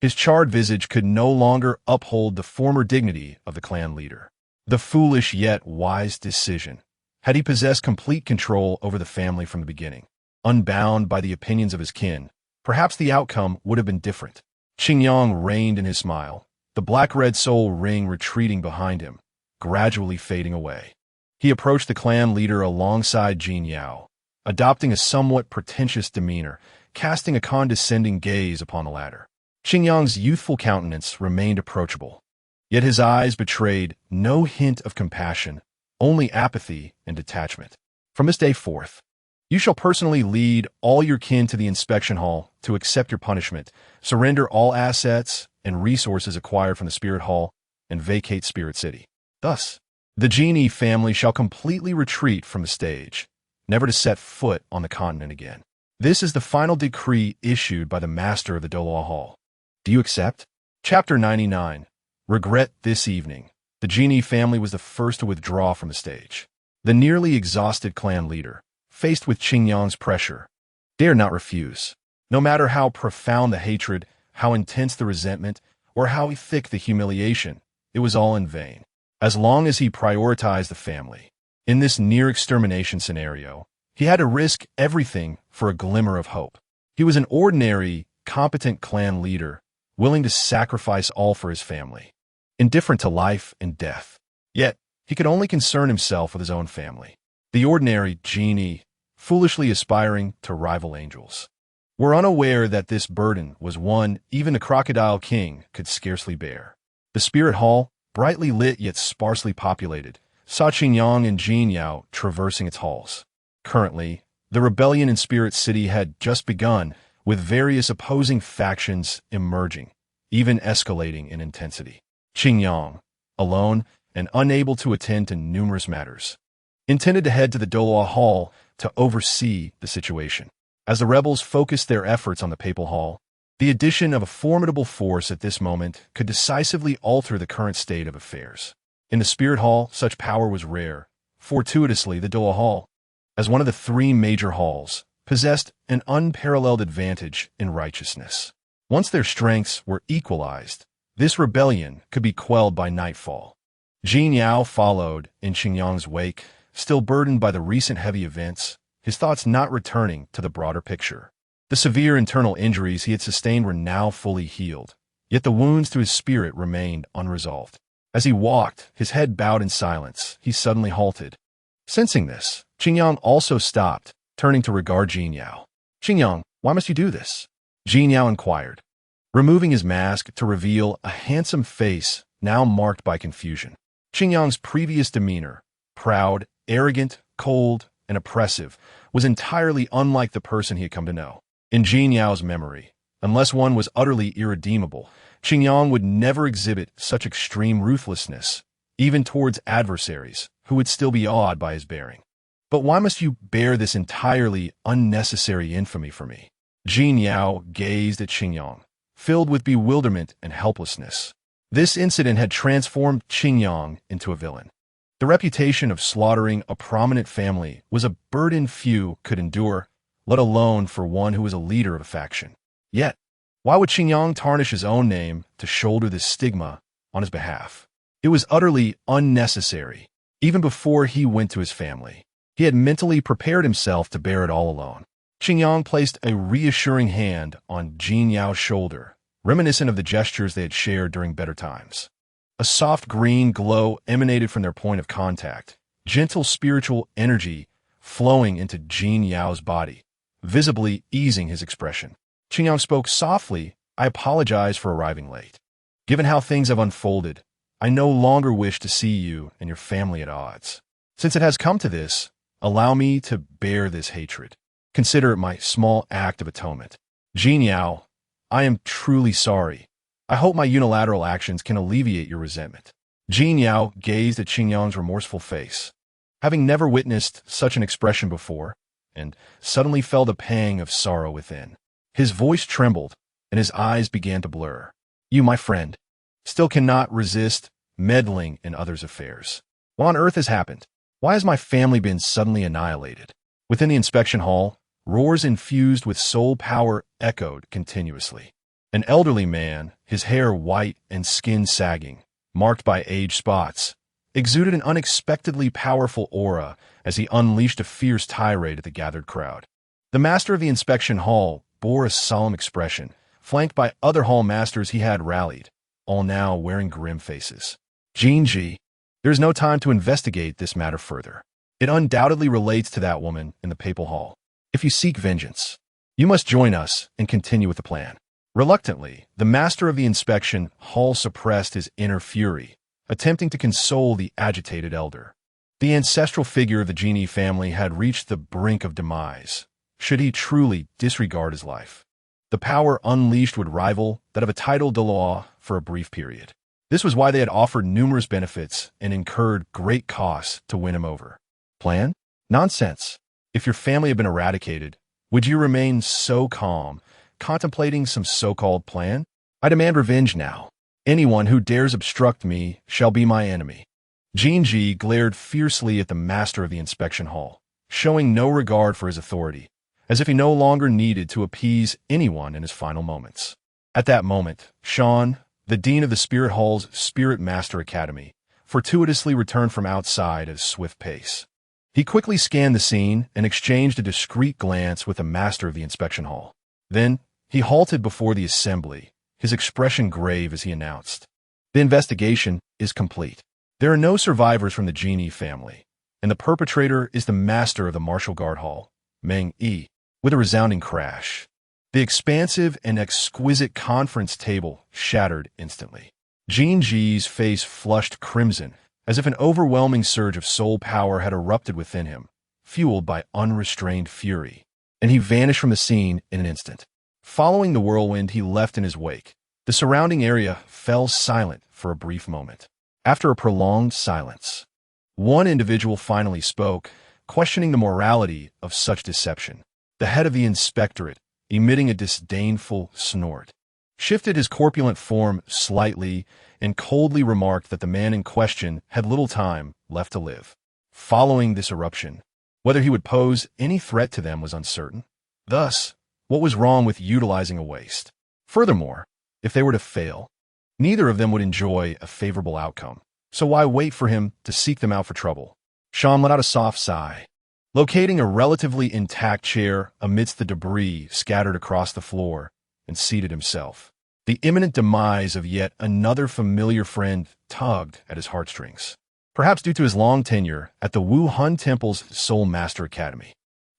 His charred visage could no longer uphold the former dignity of the clan leader. The foolish yet wise decision. Had he possessed complete control over the family from the beginning, unbound by the opinions of his kin, perhaps the outcome would have been different. Qingyang reined in his smile, the black-red soul ring retreating behind him, gradually fading away. He approached the clan leader alongside Jin Yao, adopting a somewhat pretentious demeanor, casting a condescending gaze upon the latter. Qingyang's youthful countenance remained approachable, yet his eyes betrayed no hint of compassion, only apathy and detachment. From this day forth, you shall personally lead all your kin to the inspection hall to accept your punishment, surrender all assets and resources acquired from the Spirit Hall, and vacate Spirit City. Thus, the genie family shall completely retreat from the stage, never to set foot on the continent again. This is the final decree issued by the master of the Douluo Hall. Do you accept? Chapter 99. Regret this evening. The genie family was the first to withdraw from the stage. The nearly exhausted clan leader, faced with Qingyang's pressure, dared not refuse. No matter how profound the hatred, how intense the resentment, or how thick the humiliation, it was all in vain. As long as he prioritized the family. In this near-extermination scenario, he had to risk everything for a glimmer of hope. He was an ordinary, competent clan leader, willing to sacrifice all for his family, indifferent to life and death. Yet, he could only concern himself with his own family. The ordinary genie, foolishly aspiring to rival angels, were unaware that this burden was one even the Crocodile King could scarcely bear. The Spirit Hall, brightly lit yet sparsely populated, saw Qingyang and Jin Yao traversing its halls. Currently, the rebellion in Spirit City had just begun, with various opposing factions emerging, even escalating in intensity. Qingyang, alone and unable to attend to numerous matters, intended to head to the Douluo Hall to oversee the situation. As the rebels focused their efforts on the Papal Hall, the addition of a formidable force at this moment could decisively alter the current state of affairs. In the Spirit Hall, such power was rare. Fortuitously, the Douluo Hall, as one of the three major halls, possessed an unparalleled advantage in righteousness. Once their strengths were equalized, this rebellion could be quelled by nightfall. Jin Yao followed in Qingyang's wake, still burdened by the recent heavy events, his thoughts not returning to the broader picture. The severe internal injuries he had sustained were now fully healed, yet the wounds to his spirit remained unresolved. As he walked, his head bowed in silence, he suddenly halted. Sensing this, Qingyang also stopped, turning to regard Jin Yao. "Qingyang, why must you do this?" Jin Yao inquired, removing his mask to reveal a handsome face now marked by confusion. Qingyang's previous demeanor, proud, arrogant, cold, and oppressive, was entirely unlike the person he had come to know. In Jin Yao's memory, unless one was utterly irredeemable, Qingyang would never exhibit such extreme ruthlessness, even towards adversaries, who would still be awed by his bearing. "But why must you bear this entirely unnecessary infamy for me?" Jin Yao gazed at Qingyang, filled with bewilderment and helplessness. This incident had transformed Qingyang into a villain. The reputation of slaughtering a prominent family was a burden few could endure, let alone for one who was a leader of a faction. Yet, why would Qingyang tarnish his own name to shoulder this stigma on his behalf? It was utterly unnecessary. Even before he went to his family, he had mentally prepared himself to bear it all alone. Qingyang placed a reassuring hand on Jin Yao's shoulder, reminiscent of the gestures they had shared during better times. A soft green glow emanated from their point of contact, gentle spiritual energy flowing into Jin Yao's body, visibly easing his expression. Qin Yao spoke softly. I apologize for arriving late. Given how things have unfolded, I no longer wish to see you and your family at odds. Since it has come to this, allow me to bear this hatred. Consider it my small act of atonement. Jin Yao, I am truly sorry. I hope my unilateral actions can alleviate your resentment. Jin Yao gazed at Qin Yang's remorseful face, having never witnessed such an expression before, and suddenly felt a pang of sorrow within. His voice trembled, and his eyes began to blur. You, my friend, still cannot resist meddling in others' affairs. What on earth has happened? Why has my family been suddenly annihilated? Within the inspection hall, roars infused with soul power echoed continuously. An elderly man, his hair white and skin sagging, marked by age spots, exuded an unexpectedly powerful aura as he unleashed a fierce tirade at the gathered crowd. The master of the inspection hall bore a solemn expression, flanked by other hall masters he had rallied, all now wearing grim faces. Jinji, there is no time to investigate this matter further. It undoubtedly relates to that woman in the papal hall. If you seek vengeance, you must join us and continue with the plan. Reluctantly, the master of the inspection hall suppressed his inner fury, attempting to console the agitated elder. The ancestral figure of the Genie family had reached the brink of demise, should he truly disregard his life. The power unleashed would rival that of a titled Douluo for a brief period. This was why they had offered numerous benefits and incurred great costs to win him over. Plan? Nonsense. If your family had been eradicated, would you remain so calm, contemplating some so-called plan? I demand revenge now. Anyone who dares obstruct me shall be my enemy. Jinji glared fiercely at the master of the inspection hall, showing no regard for his authority, as if he no longer needed to appease anyone in his final moments. At that moment, Sean, the dean of the Spirit Hall's Spirit Master Academy, fortuitously returned from outside at a swift pace. He quickly scanned the scene and exchanged a discreet glance with the master of the inspection hall. Then, he halted before the assembly, his expression grave as he announced, "The investigation is complete. There are no survivors from the Genie family, and the perpetrator is the master of the Martial Guard Hall, Meng Yi." With a resounding crash, the expansive and exquisite conference table shattered instantly. Jinji's face flushed crimson, as if an overwhelming surge of soul power had erupted within him, fueled by unrestrained fury, and he vanished from the scene in an instant. Following the whirlwind he left in his wake, the surrounding area fell silent for a brief moment. After a prolonged silence, one individual finally spoke, questioning the morality of such deception. The head of the inspectorate, emitting a disdainful snort, shifted his corpulent form slightly and coldly remarked that the man in question had little time left to live. Following this eruption, whether he would pose any threat to them was uncertain. Thus, what was wrong with utilizing a waste? Furthermore, if they were to fail, neither of them would enjoy a favorable outcome. So why wait for him to seek them out for trouble? Sean let out a soft sigh. Locating a relatively intact chair amidst the debris scattered across the floor, and seated himself. The imminent demise of yet another familiar friend tugged at his heartstrings, perhaps due to his long tenure at the Wuhan Temple's Soul Master Academy.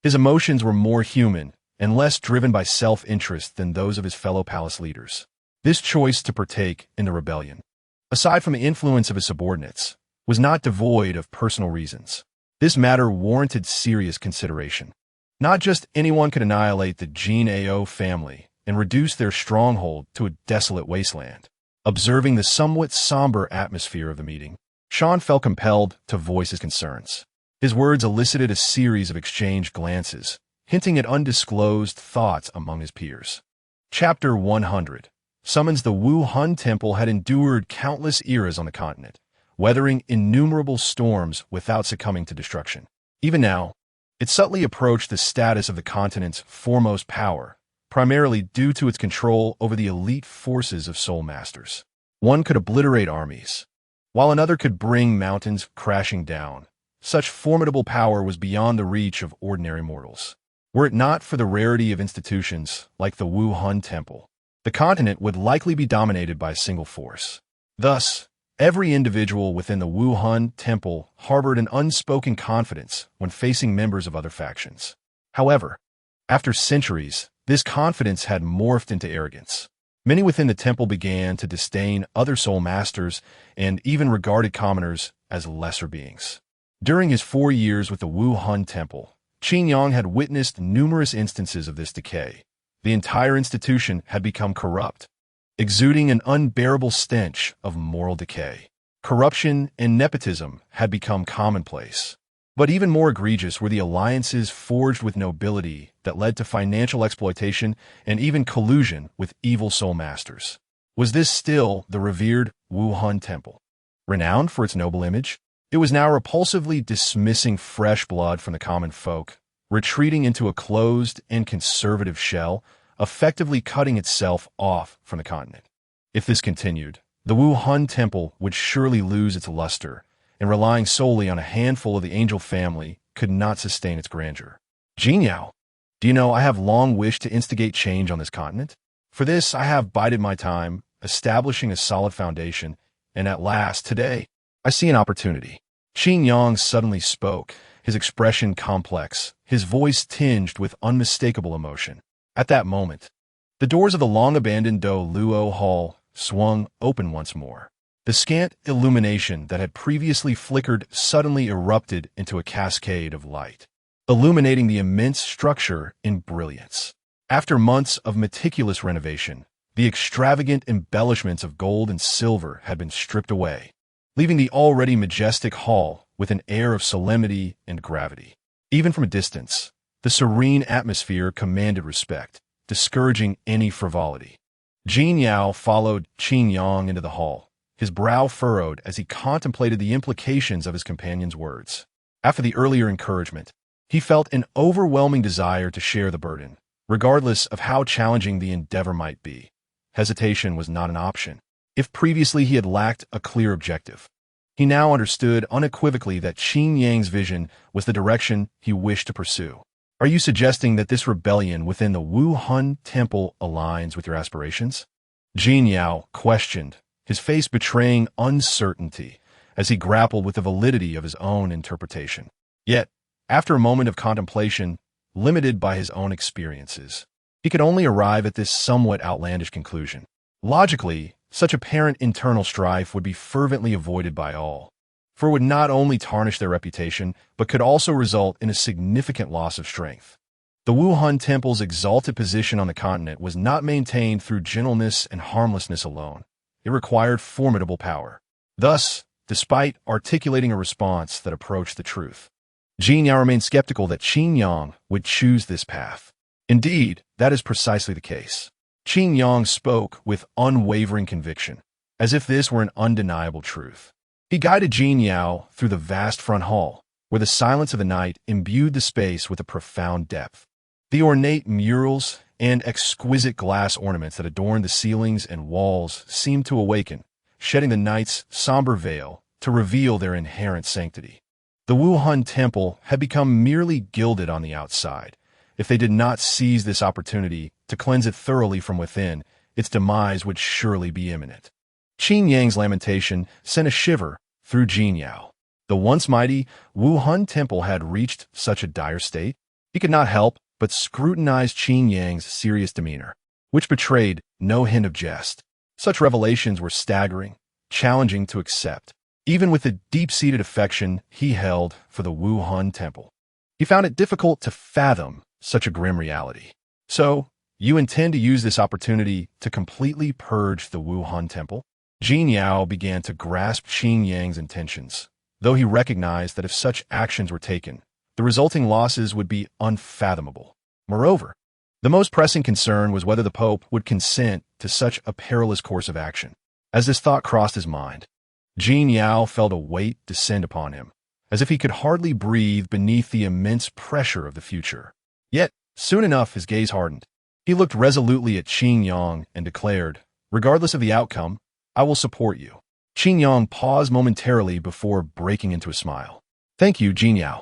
His emotions were more human and less driven by self-interest than those of his fellow palace leaders. This choice to partake in the rebellion, aside from the influence of his subordinates, was not devoid of personal reasons. This matter warranted serious consideration. Not just anyone could annihilate the Jin Ao family and reduce their stronghold to a desolate wasteland. Observing the somewhat somber atmosphere of the meeting, Sean felt compelled to voice his concerns. His words elicited a series of exchanged glances, hinting at undisclosed thoughts among his peers. Chapter 100 summons the Wuhan Temple had endured countless eras on the continent, weathering innumerable storms without succumbing to destruction. Even now, it subtly approached the status of the continent's foremost power, primarily due to its control over the elite forces of soul masters. One could obliterate armies, while another could bring mountains crashing down. Such formidable power was beyond the reach of ordinary mortals. Were it not for the rarity of institutions like the Wuhan Temple, the continent would likely be dominated by a single force. Thus, Every individual within the Wuhan temple harbored an unspoken confidence when facing members of other factions. However, after centuries, this confidence had morphed into arrogance. Many within the temple began to disdain other soul masters and even regarded commoners as lesser beings. During his 4 years with the Wuhan temple, Qin Yang had witnessed numerous instances of this decay. The entire institution had become corrupt, exuding an unbearable stench of moral decay. Corruption and nepotism had become commonplace. But even more egregious were the alliances forged with nobility that led to financial exploitation and even collusion with evil soul masters. Was this still the revered Wuhan temple? Renowned for its noble image, it was now repulsively dismissing fresh blood from the common folk, retreating into a closed and conservative shell, effectively cutting itself off from the continent. If this continued, the Wuhan temple would surely lose its luster, and relying solely on a handful of the angel family could not sustain its grandeur. Jinyao, do you know I have long wished to instigate change on this continent? For this I have bided my time, establishing a solid foundation, and at last, today, I see an opportunity. Qin Yang suddenly spoke, his expression complex, his voice tinged with unmistakable emotion. At that moment, the doors of the long-abandoned Douluo hall swung open once more. The scant illumination that had previously flickered suddenly erupted into a cascade of light, illuminating the immense structure in brilliance. After months of meticulous renovation, the extravagant embellishments of gold and silver had been stripped away, leaving the already majestic hall with an air of solemnity and gravity. Even from a distance, the serene atmosphere commanded respect, discouraging any frivolity. Jinyao followed Qin Yang into the hall, his brow furrowed as he contemplated the implications of his companion's words. After the earlier encouragement, he felt an overwhelming desire to share the burden, regardless of how challenging the endeavor might be. Hesitation was not an option. If previously he had lacked a clear objective, he now understood unequivocally that Qin Yang's vision was the direction he wished to pursue. Are you suggesting that this rebellion within the Wuhan temple aligns with your aspirations? Jinyao questioned, his face betraying uncertainty as he grappled with the validity of his own interpretation. Yet, after a moment of contemplation, limited by his own experiences, he could only arrive at this somewhat outlandish conclusion. Logically, such apparent internal strife would be fervently avoided by all, for it would not only tarnish their reputation, but could also result in a significant loss of strength. The Wuhan temple's exalted position on the continent was not maintained through gentleness and harmlessness alone. It required formidable power. Thus, despite articulating a response that approached the truth, Jinyao remained skeptical that Qin Yang would choose this path. Indeed, that is precisely the case. Qin Yang spoke with unwavering conviction, as if this were an undeniable truth. He guided Jinyao through the vast front hall, where the silence of the night imbued the space with a profound depth. The ornate murals and exquisite glass ornaments that adorned the ceilings and walls seemed to awaken, shedding the night's somber veil to reveal their inherent sanctity. The Wuhan temple had become merely gilded on the outside. If they did not seize this opportunity to cleanse it thoroughly from within, its demise would surely be imminent. Qin Yang's lamentation sent a shiver through Jinyao. The once mighty Wuhan temple had reached such a dire state. He could not help but scrutinize Qin Yang's serious demeanor, which betrayed no hint of jest. Such revelations were staggering, challenging to accept, even with the deep-seated affection he held for the Wuhan temple. He found it difficult to fathom such a grim reality. So, you intend to use this opportunity to completely purge the Wuhan temple? Jinyao began to grasp Qin Yang's intentions, though he recognized that if such actions were taken, the resulting losses would be unfathomable. Moreover, the most pressing concern was whether the Pope would consent to such a perilous course of action. As this thought crossed his mind, Jinyao felt a weight descend upon him, as if he could hardly breathe beneath the immense pressure of the future. Yet, soon enough his gaze hardened. He looked resolutely at Qin Yang and declared, "Regardless of the outcome, I will support you." Qin Yang paused momentarily before breaking into a smile. "Thank you, Jinyao."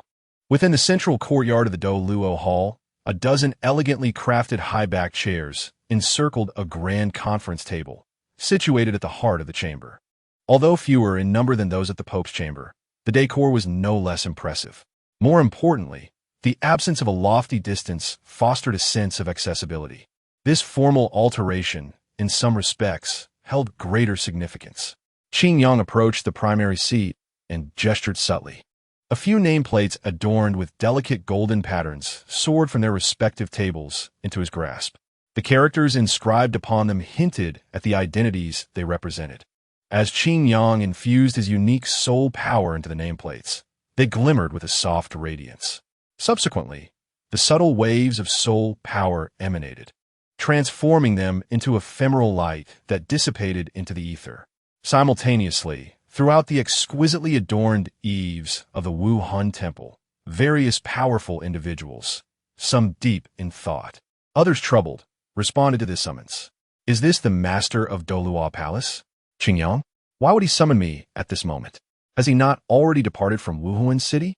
Within the central courtyard of the Douluo hall, a dozen elegantly crafted high-backed chairs encircled a grand conference table, situated at the heart of the chamber. Although fewer in number than those at the Pope's chamber, the decor was no less impressive. More importantly, the absence of a lofty distance fostered a sense of accessibility. This formal alteration, in some respects, held greater significance. Qingyang approached the primary seat and gestured subtly. A few nameplates adorned with delicate golden patterns soared from their respective tables into his grasp. The characters inscribed upon them hinted at the identities they represented. As Qingyang infused his unique soul power into the nameplates, they glimmered with a soft radiance. Subsequently, the subtle waves of soul power emanated, transforming them into ephemeral light that dissipated into the ether. Simultaneously, throughout the exquisitely adorned eaves of the Wuhan Temple, various powerful individuals, some deep in thought, others troubled, responded to this summons. Is this the master of Douluo Palace? Qingyang? Why would he summon me at this moment? Has he not already departed from Wuhan City?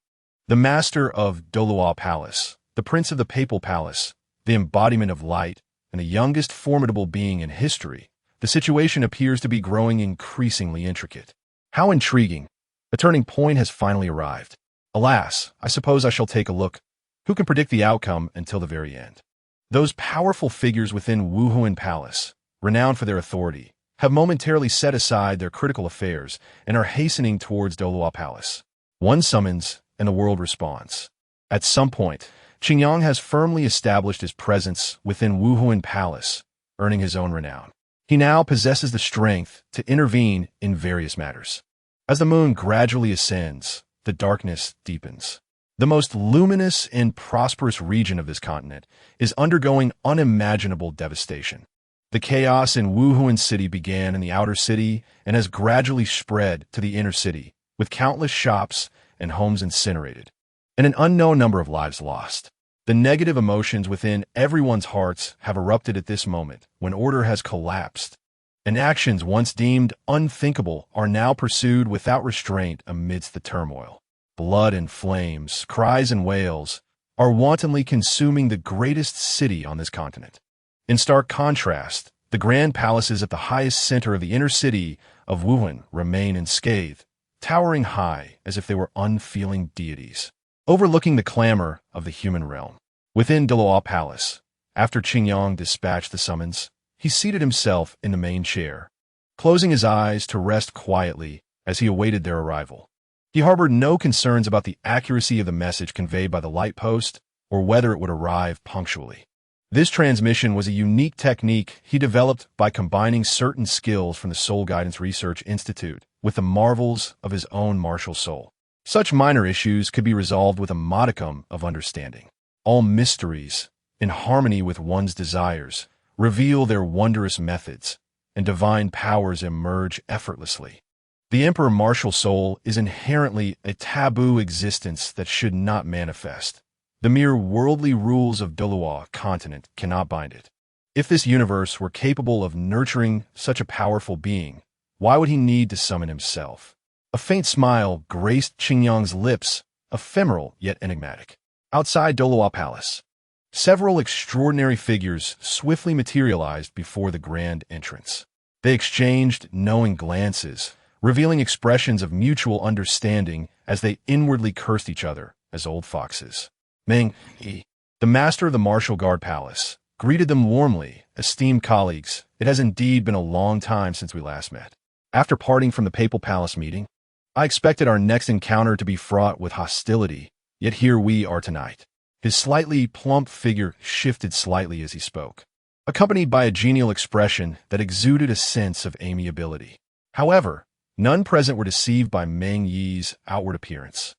The master of Douluo Palace, the prince of the Papal Palace, the embodiment of light, and the youngest formidable being in history, the situation appears to be growing increasingly intricate. How intriguing! The turning point has finally arrived. Alas, I suppose I shall take a look. Who can predict the outcome until the very end? Those powerful figures within Wuhan Palace, renowned for their authority, have momentarily set aside their critical affairs and are hastening towards Douluo Palace. One summons, and the world responds. At some point, Qingyang has firmly established his presence within Wuhan Palace, earning his own renown. He now possesses the strength to intervene in various matters. As the moon gradually ascends, the darkness deepens. The most luminous and prosperous region of this continent is undergoing unimaginable devastation. The chaos in Wuhan City began in the outer city and has gradually spread to the inner city, with countless shops and homes incinerated, and an unknown number of lives lost. The negative emotions within everyone's hearts have erupted at this moment when order has collapsed, and actions once deemed unthinkable are now pursued without restraint amidst the turmoil. Blood and flames, cries and wails are wantonly consuming the greatest city on this continent. In stark contrast, the grand palaces at the highest center of the inner city of Wuhan remain unscathed, towering high as if they were unfeeling deities, overlooking the clamor of the human realm. Within Douluo Palace, after Qingyang dispatched the summons, he seated himself in the main chair, closing his eyes to rest quietly as he awaited their arrival. He harbored no concerns about the accuracy of the message conveyed by the light post or whether it would arrive punctually. This transmission was a unique technique he developed by combining certain skills from the Soul Guidance Research Institute with the marvels of his own martial soul. Such minor issues could be resolved with a modicum of understanding. All mysteries, in harmony with one's desires, reveal their wondrous methods, and divine powers emerge effortlessly. The Emperor Martial Soul is inherently a taboo existence that should not manifest. The mere worldly rules of Douluo continent cannot bind it. If this universe were capable of nurturing such a powerful being, why would he need to summon himself? A faint smile graced Qingyang's lips, ephemeral yet enigmatic. Outside Douluo Palace, several extraordinary figures swiftly materialized before the grand entrance. They exchanged knowing glances, revealing expressions of mutual understanding as they inwardly cursed each other as old foxes. Meng Yi, the master of the Martial Guard Palace, greeted them warmly. Esteemed colleagues, it has indeed been a long time since we last met. After parting from the Papal Palace meeting, I expected our next encounter to be fraught with hostility, yet here we are tonight. His slightly plump figure shifted slightly as he spoke, accompanied by a genial expression that exuded a sense of amiability. However, none present were deceived by Meng Yi's outward appearance,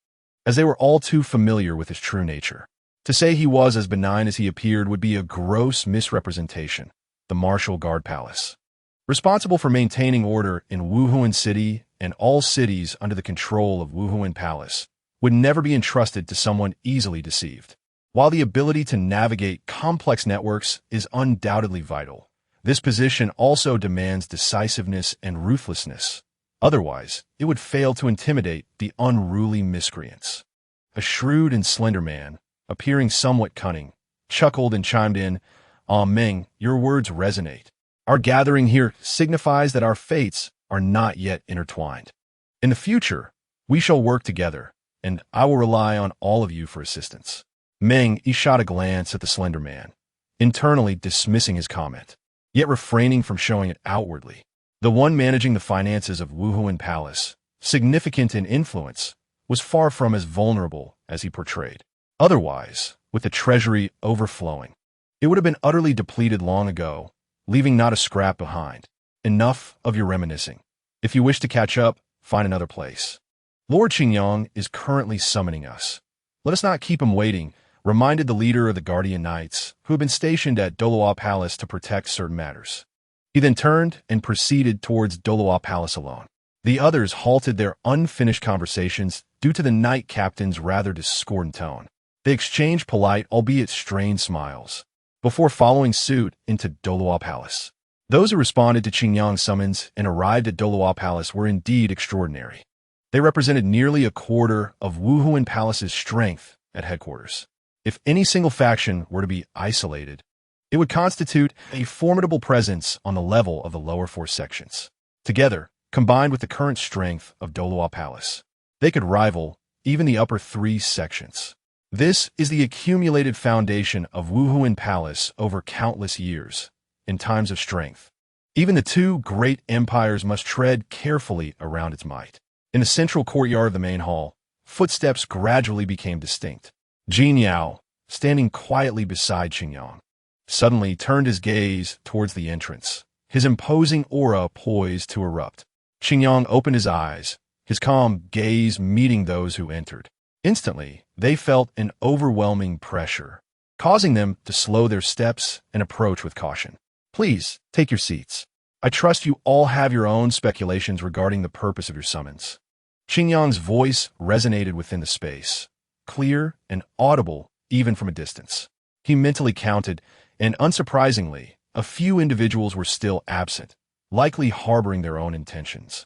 as they were all too familiar with his true nature. To say he was as benign as he appeared would be a gross misrepresentation. The Martial Guard Palace, responsible for maintaining order in Wuhan City and all cities under the control of Wuhan Palace, would never be entrusted to someone easily deceived. While the ability to navigate complex networks is undoubtedly vital, this position also demands decisiveness and ruthlessness. Otherwise, it would fail to intimidate the unruly miscreants. A shrewd and slender man, appearing somewhat cunning, chuckled and chimed in, "Ah, Meng, your words resonate. Our gathering here signifies that our fates are not yet intertwined. In the future, we shall work together, and I will rely on all of you for assistance. Meng Yi shot a glance at the slender man, internally dismissing his comment, yet refraining from showing it outwardly. The one managing the finances of Wuhuan Palace, significant in influence, was far from as vulnerable as he portrayed. Otherwise, with the treasury overflowing, it would have been utterly depleted long ago, leaving not a scrap behind. Enough of your reminiscing. If you wish to catch up, find another place. Lord Qingyang is currently summoning us. Let us not keep him waiting, reminded the leader of the Guardian Knights, who had been stationed at Douluo Palace to protect certain matters. He then turned and proceeded towards Douluo Palace alone. The others halted their unfinished conversations due to the knight captain's rather discordant tone. They exchanged polite, albeit strained smiles, before following suit into Douluo Palace. Those who responded to Qingyang's summons and arrived at Douluo Palace were indeed extraordinary. They represented nearly a quarter of Wuhuan Palace's strength at headquarters. If any single faction were to be isolated, it would constitute a formidable presence on the level of the lower four sections. Together, combined with the current strength of Douluo Palace, they could rival even the upper three sections. This is the accumulated foundation of Wuhuan Palace over countless years, in times of strength. Even the two great empires must tread carefully around its might. In the central courtyard of the main hall, footsteps gradually became distinct. Jin Yao, standing quietly beside Qingyang, suddenly turned his gaze towards the entrance, his imposing aura poised to erupt. Qingyang opened his eyes, his calm gaze meeting those who entered. Instantly, they felt an overwhelming pressure, causing them to slow their steps and approach with caution. Please, take your seats. I trust you all have your own speculations regarding the purpose of your summons. Qingyang's voice resonated within the space, clear and audible even from a distance. He mentally counted, and unsurprisingly, a few individuals were still absent, likely harboring their own intentions.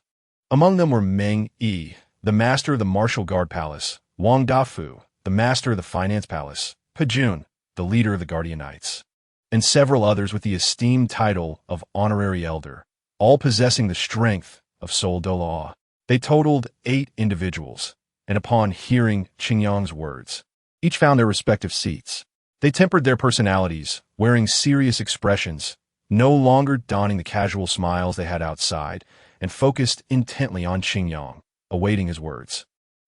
Among them were Meng Yi, the master of the Martial Guard Palace, Wang Dafu, the master of the Finance Palace, Pejun, the leader of the Guardian Knights, and several others with the esteemed title of Honorary Elder, all possessing the strength of Soul Douluo. They totaled 8 individuals, and upon hearing Qingyang's words, each found their respective seats. They tempered their personalities, wearing serious expressions, no longer donning the casual smiles they had outside, and focused intently on Qingyang, awaiting his words.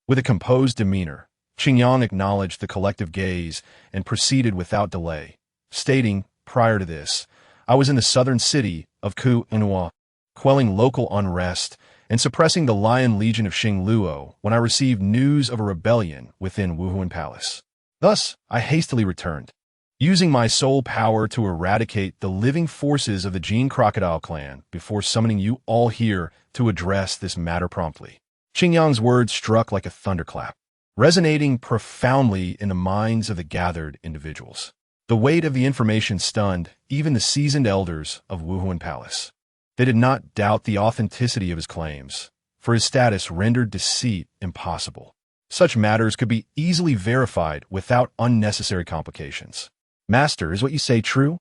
With a composed demeanor, Qingyang acknowledged the collective gaze and proceeded without delay, stating, prior to this, I was in the southern city of Ku-Enua, quelling local unrest and suppressing the Lion Legion of Xingluo when I received news of a rebellion within Wuhuan Palace. Thus, I hastily returned, using my soul power to eradicate the living forces of the Gene Crocodile clan before summoning you all here to address this matter promptly. Qingyang's words struck like a thunderclap, resonating profoundly in the minds of the gathered individuals. The weight of the information stunned even the seasoned elders of Wuhuan Palace. They did not doubt the authenticity of his claims, for his status rendered deceit impossible. Such matters could be easily verified without unnecessary complications. Master, is what you say true?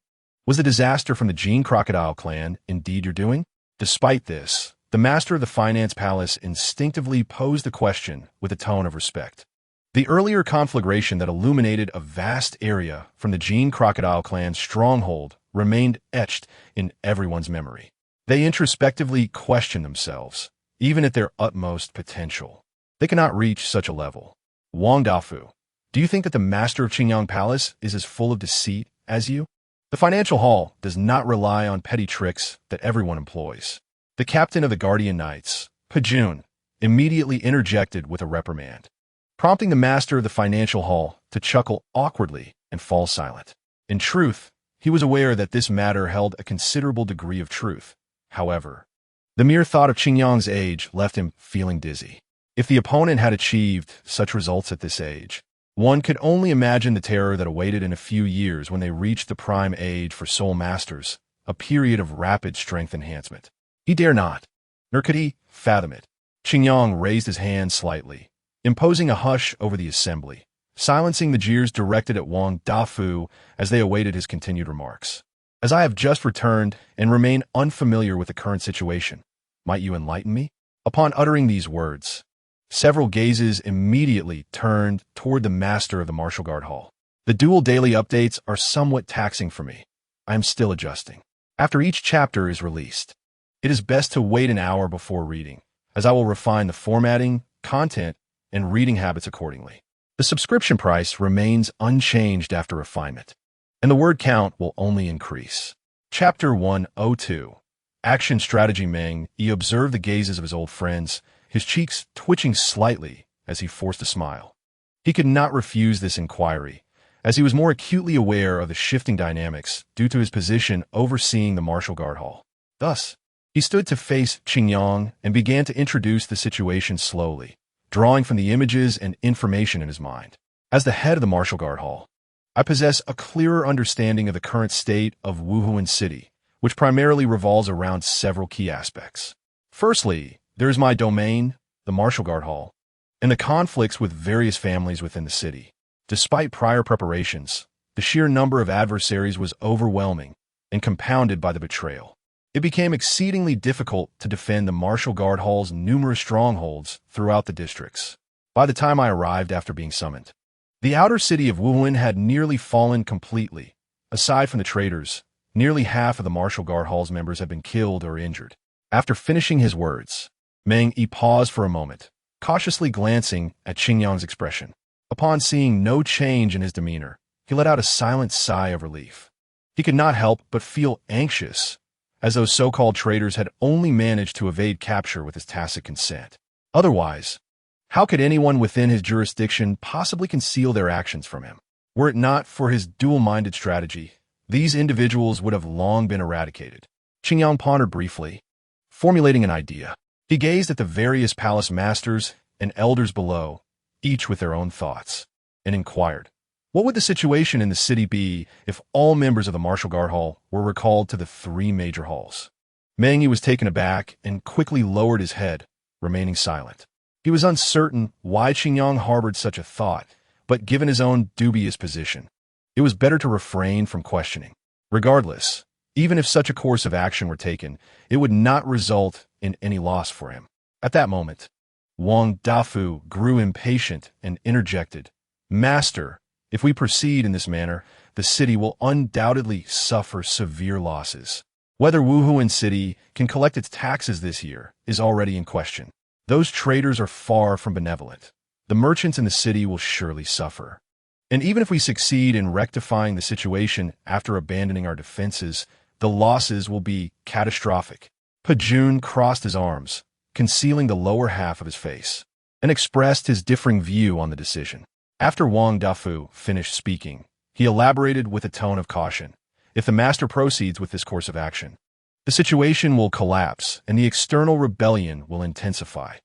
Was the disaster from the Gene Crocodile clan indeed your doing? Despite this, the master of the Finance Palace instinctively posed the question with a tone of respect. The earlier conflagration that illuminated a vast area from the Gene Crocodile clan's stronghold remained etched in everyone's memory. They introspectively questioned themselves, even at their utmost potential. They cannot reach such a level. Wang Dafu, do you think that the master of Qingyang Palace is as full of deceit as you? The financial hall does not rely on petty tricks that everyone employs. The captain of the Guardian Knights, Pejun, immediately interjected with a reprimand, prompting the master of the financial hall to chuckle awkwardly and fall silent. In truth, he was aware that this matter held a considerable degree of truth. However, the mere thought of Qingyang's age left him feeling dizzy. If the opponent had achieved such results at this age, one could only imagine the terror that awaited in a few years when they reached the prime age for soul masters, a period of rapid strength enhancement. He dare not, nor could he fathom it. Qingyang raised his hand slightly, imposing a hush over the assembly, silencing the jeers directed at Wang Dafu as they awaited his continued remarks. As I have just returned and remain unfamiliar with the current situation, Might you enlighten me? Upon uttering these words, several gazes immediately turned toward the master of the Martial Guard Hall. The dual daily updates are somewhat taxing for me. I am still adjusting. After each chapter is released, it is best to wait an hour before reading, as I will refine the formatting, content, and reading habits accordingly. The subscription price remains unchanged after refinement, and the word count will only increase. Chapter 102. Action Strategy. Meng Yi observed the gazes of his old friends, his cheeks twitching slightly as he forced a smile. He could not refuse this inquiry, as he was more acutely aware of the shifting dynamics due to his position overseeing the Martial Guard Hall. Thus, he stood to face Qingyang and began to introduce the situation slowly, drawing from the images and information in his mind. As the head of the Martial Guard Hall, I possess a clearer understanding of the current state of Wuhuan City, which primarily revolves around several key aspects. Firstly, there is my domain, the Martial Guard Hall, and the conflicts with various families within the city. Despite prior preparations, the sheer number of adversaries was overwhelming and compounded by the betrayal. It became exceedingly difficult to defend the Martial Guard Hall's numerous strongholds throughout the districts. By the time I arrived after being summoned, the outer city of Wuhuan had nearly fallen completely. Aside from the traitors, nearly half of the Martial Guard Hall's members had been killed or injured. After finishing his words, Meng Yi paused for a moment, cautiously glancing at Qingyang's expression. Upon seeing no change in his demeanor, he let out a silent sigh of relief. He could not help but feel anxious, as those so-called traitors had only managed to evade capture with his tacit consent. Otherwise, how could anyone within his jurisdiction possibly conceal their actions from him? Were it not for his dual-minded strategy, these individuals would have long been eradicated. Qingyang pondered briefly, formulating an idea. He gazed at the various palace masters and elders below, each with their own thoughts, and inquired, what would the situation in the city be if all members of the Martial Guard Hall were recalled to the three major halls? Meng Yi was taken aback and quickly lowered his head, remaining silent. He was uncertain why Qingyang harbored such a thought, but given his own dubious position, it was better to refrain from questioning. Regardless, even if such a course of action were taken, it would not result in any loss for him. At that moment, Wang Dafu grew impatient and interjected, Master, if we proceed in this manner, the city will undoubtedly suffer severe losses. Whether Wuhuan City can collect its taxes this year is already in question. Those traders are far from benevolent. The merchants in the city will surely suffer. And even if we succeed in rectifying the situation after abandoning our defenses, the losses will be catastrophic. Pajun crossed his arms, concealing the lower half of his face, and expressed his differing view on the decision. After Wang Dafu finished speaking, he elaborated with a tone of caution. If the master proceeds with this course of action, the situation will collapse and the external rebellion will intensify.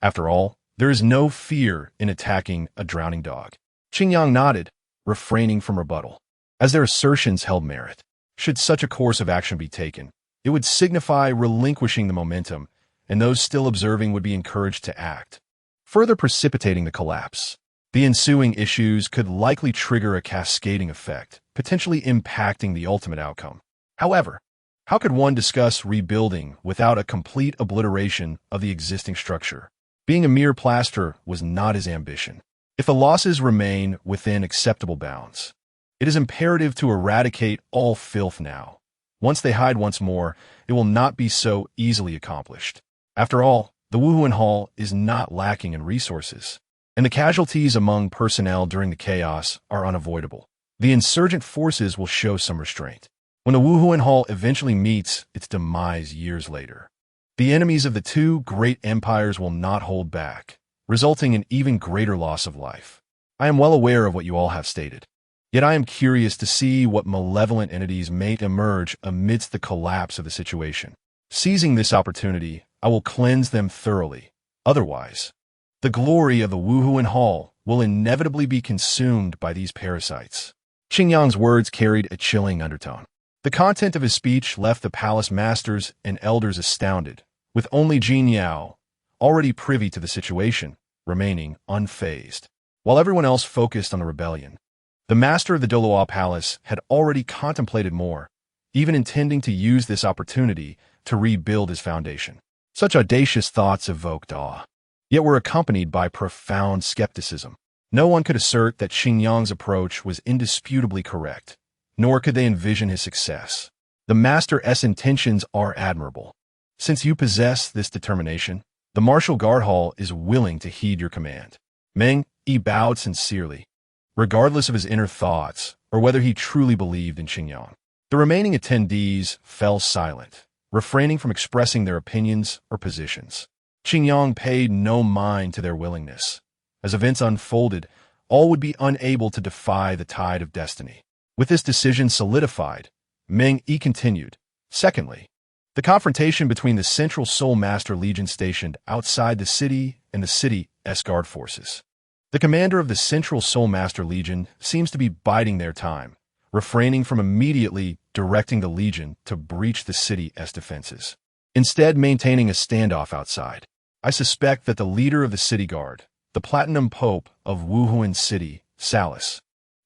After all, there is no fear in attacking a drowning dog. Qingyang nodded, refraining from rebuttal, as their assertions held merit. Should such a course of action be taken, it would signify relinquishing the momentum, and those still observing would be encouraged to act, further precipitating the collapse. The ensuing issues could likely trigger a cascading effect, potentially impacting the ultimate outcome. However, how could one discuss rebuilding without a complete obliteration of the existing structure? Being a mere plaster was not his ambition. If the losses remain within acceptable bounds, it is imperative to eradicate all filth now. Once they hide once more, it will not be so easily accomplished. After all, the Wuhuan Hall is not lacking in resources, and the casualties among personnel during the chaos are unavoidable. The insurgent forces will show some restraint when the Wuhuan Hall eventually meets its demise years later. The enemies of the two great empires will not hold back, resulting in even greater loss of life. I am well aware of what you all have stated, yet I am curious to see what malevolent entities may emerge amidst the collapse of the situation. Seizing this opportunity, I will cleanse them thoroughly. Otherwise, the glory of the Wuhuan Hall will inevitably be consumed by these parasites. Qingyang's words carried a chilling undertone. The content of his speech left the palace masters and elders astounded, with only Jin Yao, already privy to the situation, remaining unfazed. While everyone else focused on the rebellion, the master of the Douluo palace had already contemplated more, even intending to use this opportunity to rebuild his foundation. Such audacious thoughts evoked awe, yet were accompanied by profound skepticism. No one could assert that Xingyang's approach was indisputably correct, nor could they envision his success. The Master's intentions are admirable. Since you possess this determination, the Martial Guard Hall is willing to heed your command. Meng Yi bowed sincerely, regardless of his inner thoughts or whether he truly believed in Xingyang. The remaining attendees fell silent, refraining from expressing their opinions or positions. Xingyang paid no mind to their willingness. As events unfolded, all would be unable to defy the tide of destiny. With this decision solidified, Meng Yi continued. Secondly, the confrontation between the Central Soul Master Legion stationed outside the city and the city's guard forces. The commander of the Central Soul Master Legion seems to be biding their time, refraining from immediately directing the Legion to breach the city's defenses, instead maintaining a standoff outside. I suspect that the leader of the city guard, the Platinum Pope of Wuhuan City, Salus,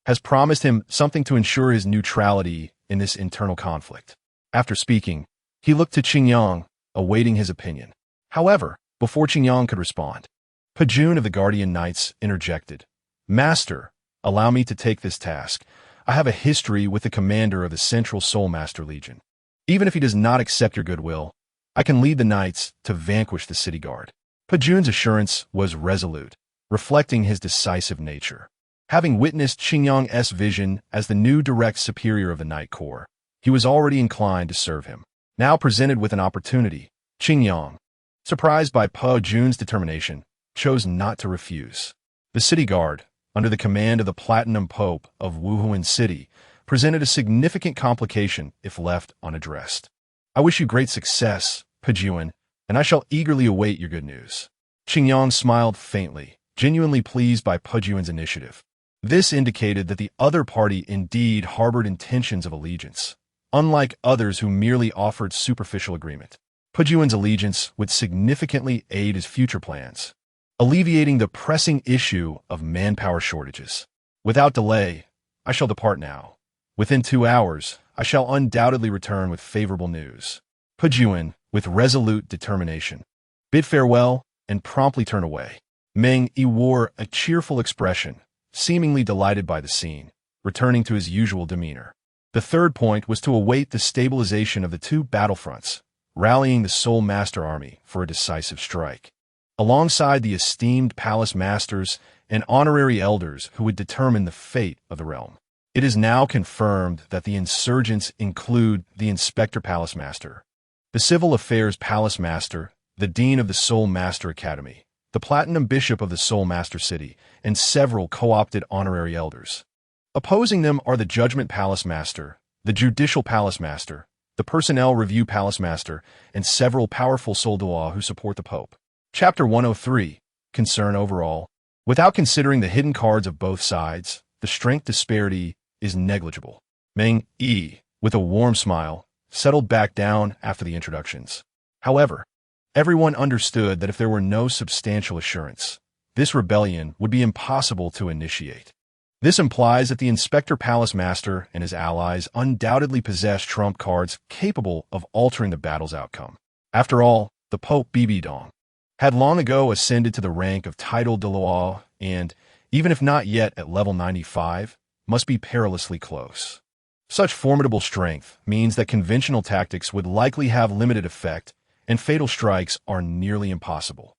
has promised him something to ensure his neutrality in this internal conflict. After speaking, he looked to Xingyang, awaiting his opinion. However, before Xingyang could respond, Pajun of the Guardian Knights interjected. Master, allow me to take this task. I have a history with the commander of the Central Soul Master Legion. Even if he does not accept your goodwill, I can lead the knights to vanquish the city guard. Pajun's assurance was resolute, reflecting his decisive nature. Having witnessed Xingyang's vision as the new direct superior of the Knight Corps, he was already inclined to serve him. Now presented with an opportunity, Xingyang, surprised by Pajun's determination, chose not to refuse. The city guard, under the command of the Platinum Pope of Wuhuan City, presented a significant complication if left unaddressed. I wish you great success, Pajun, and I shall eagerly await your good news. Xingyang smiled faintly, genuinely pleased by Pajun's initiative. This indicated that the other party indeed harbored intentions of allegiance, unlike others who merely offered superficial agreement. Pajun's allegiance would significantly aid his future plans, alleviating the pressing issue of manpower shortages. Without delay, I shall depart now. Within 2 hours, I shall undoubtedly return with favorable news. Pajun, with resolute determination, bid farewell and promptly turned away. Meng Yi wore a cheerful expression, seemingly delighted by the scene, returning to his usual demeanor. The third point was to await the stabilization of the two battlefronts, rallying the Soul Master Army for a decisive strike. Alongside the esteemed palace masters and honorary elders who would determine the fate of the realm. It is now confirmed that the insurgents include the Inspector Palace Master, the Civil Affairs Palace Master, the Dean of the Soul Master Academy, the Platinum Bishop of the Soul Master City, and several co-opted honorary elders. Opposing them are the Judgment Palace Master, the Judicial Palace Master, the Personnel Review Palace Master, and several powerful soldats who support the Pope. Chapter 103, Concern Overall. Without considering the hidden cards of both sides, the strength disparity is negligible. Meng Yi, with a warm smile, settled back down after the introductions. However, everyone understood that if there were no substantial assurance, this rebellion would be impossible to initiate. This implies that the Inspector Palace Master and his allies undoubtedly possess trump cards capable of altering the battle's outcome. After all, the Pope Bibidong had long ago ascended to the rank of titled Dalu and, even if not yet at level 95, must be perilously close. Such formidable strength means that conventional tactics would likely have limited effect and fatal strikes are nearly impossible.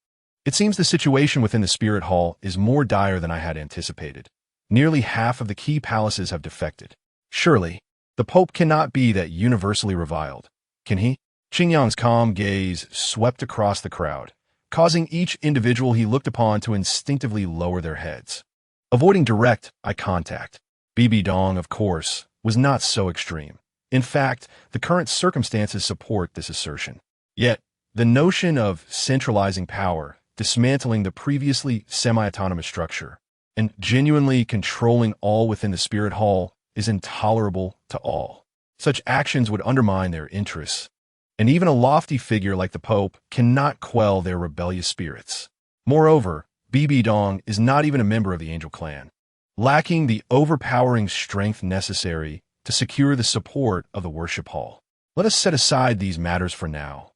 It seems the situation within the Spirit Hall is more dire than I had anticipated. Nearly half of the key palaces have defected. Surely, the Pope cannot be that universally reviled, can he? Xingyang's calm gaze swept across the crowd, causing each individual he looked upon to instinctively lower their heads. Avoiding direct eye contact, Bibidong, of course, was not so extreme. In fact, the current circumstances support this assertion. Yet, the notion of centralizing power, dismantling the previously semi-autonomous structure, and genuinely controlling all within the Spirit Hall is intolerable to all. Such actions would undermine their interests, and even a lofty figure like the Pope cannot quell their rebellious spirits. Moreover, Bibidong is not even a member of the Angel Clan, lacking the overpowering strength necessary to secure the support of the Worship Hall. Let us set aside these matters for now.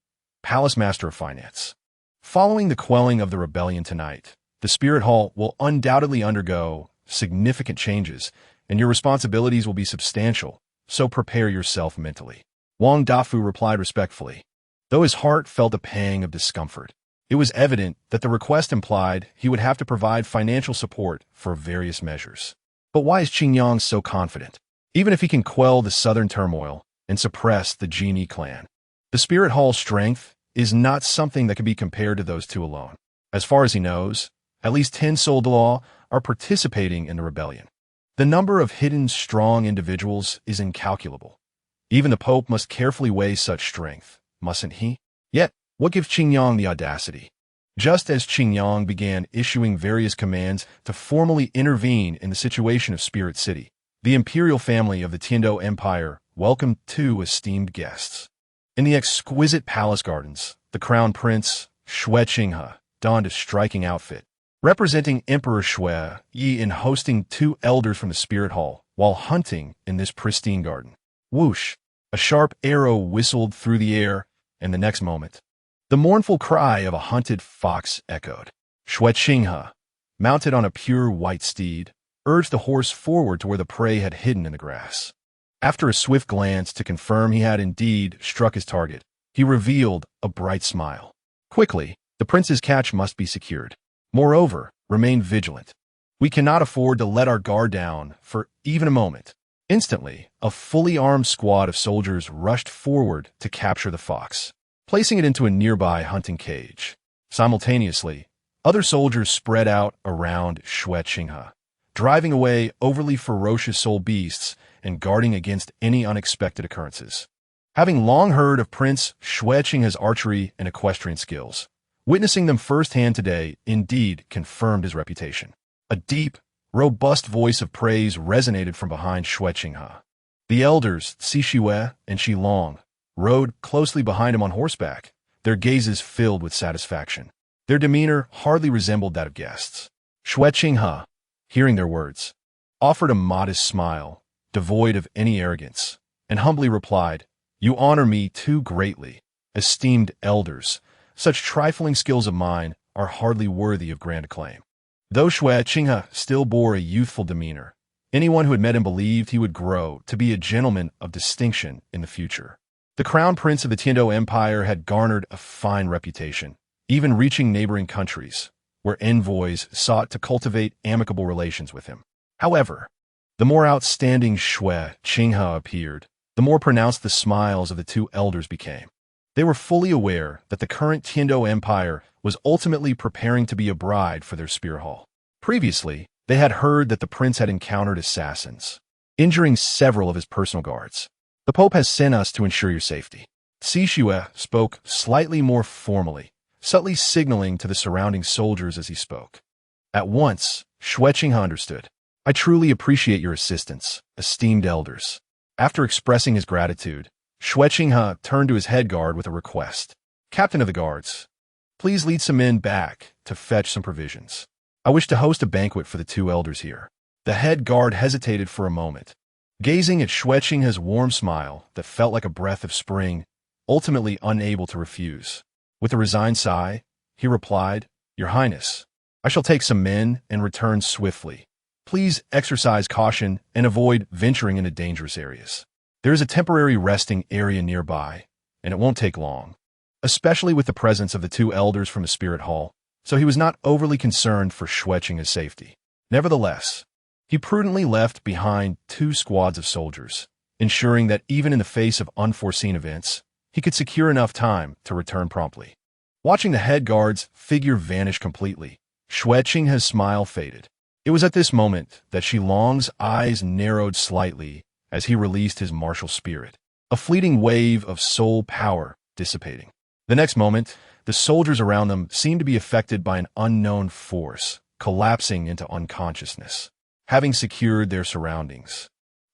Palace Master of Finance. Following the quelling of the rebellion tonight, the Spirit Hall will undoubtedly undergo significant changes, and your responsibilities will be substantial, so prepare yourself mentally. Wang Dafu replied respectfully, though his heart felt a pang of discomfort. It was evident that the request implied he would have to provide financial support for various measures. But why is Qingyang so confident? Even if he can quell the southern turmoil and suppress the Genie clan, the Spirit Hall's strength is not something that can be compared to those two alone. As far as he knows, at least 10 Douluo are participating in the rebellion. The number of hidden strong individuals is incalculable. Even the Pope must carefully weigh such strength, mustn't he? Yet, what gives Qingyang the audacity? Just as Qingyang began issuing various commands to formally intervene in the situation of Spirit City, the imperial family of the Tiando Empire welcomed 2 esteemed guests. In the exquisite palace gardens, the crown prince, Xue Qinghe, donned a striking outfit, representing Emperor Xue Yi in hosting 2 elders from the Spirit Hall while hunting in this pristine garden. Whoosh! A sharp arrow whistled through the air, and the next moment, the mournful cry of a hunted fox echoed. Xue Qinghe, mounted on a pure white steed, urged the horse forward to where the prey had hidden in the grass. After a swift glance to confirm he had indeed struck his target, he revealed a bright smile. Quickly, the prince's catch must be secured. Moreover, remain vigilant. We cannot afford to let our guard down for even a moment. Instantly, a fully armed squad of soldiers rushed forward to capture the fox, placing it into a nearby hunting cage. Simultaneously, other soldiers spread out around Xue Qinghe, driving away overly ferocious soul beasts and guarding against any unexpected occurrences. Having long heard of Prince Xue Qinghe's archery and equestrian skills, witnessing them firsthand today indeed confirmed his reputation. A deep, robust voice of praise resonated from behind Xue Qinghe. The elders, Xishue and Xilong, rode closely behind him on horseback, their gazes filled with satisfaction. Their demeanor hardly resembled that of guests. Xue Qinghe, hearing their words, offered a modest smile, devoid of any arrogance, and humbly replied, "You honor me too greatly, esteemed elders. Such trifling skills of mine are hardly worthy of grand acclaim." Though Xue Qinghe still bore a youthful demeanor, anyone who had met him believed he would grow to be a gentleman of distinction in the future. The crown prince of the Tiando Empire had garnered a fine reputation, even reaching neighboring countries, where envoys sought to cultivate amicable relations with him. However, the more outstanding Xue Qinghe appeared, the more pronounced the smiles of the 2 elders became. They were fully aware that the current Tiando Empire was ultimately preparing to be a bride for their Spirit Hall. Previously, they had heard that the prince had encountered assassins, injuring several of his personal guards. "The Pope has sent us to ensure your safety." Xishue spoke slightly more formally, subtly signaling to the surrounding soldiers as he spoke. At once, Xue Qinghe understood. "I truly appreciate your assistance, esteemed elders." After expressing his gratitude, Xue Qinghe turned to his head guard with a request. "Captain of the guards, please lead some men back to fetch some provisions. I wish to host a banquet for the 2 elders here." The head guard hesitated for a moment, gazing at Xue Qinghe's warm smile that felt like a breath of spring, ultimately unable to refuse. With a resigned sigh, he replied, "Your Highness, I shall take some men and return swiftly. Please exercise caution and avoid venturing into dangerous areas. There is a temporary resting area nearby, and it won't take long," especially with the presence of the 2 elders from the Spirit Hall, so he was not overly concerned for Xue Qinghe's safety. Nevertheless, he prudently left behind 2 squads of soldiers, ensuring that even in the face of unforeseen events, he could secure enough time to return promptly. Watching the head guard's figure vanish completely, Xue Qinghe's smile faded. It was at this moment that Xilong's eyes narrowed slightly as he released his martial spirit, a fleeting wave of soul power dissipating. The next moment, the soldiers around them seemed to be affected by an unknown force, collapsing into unconsciousness. Having secured their surroundings,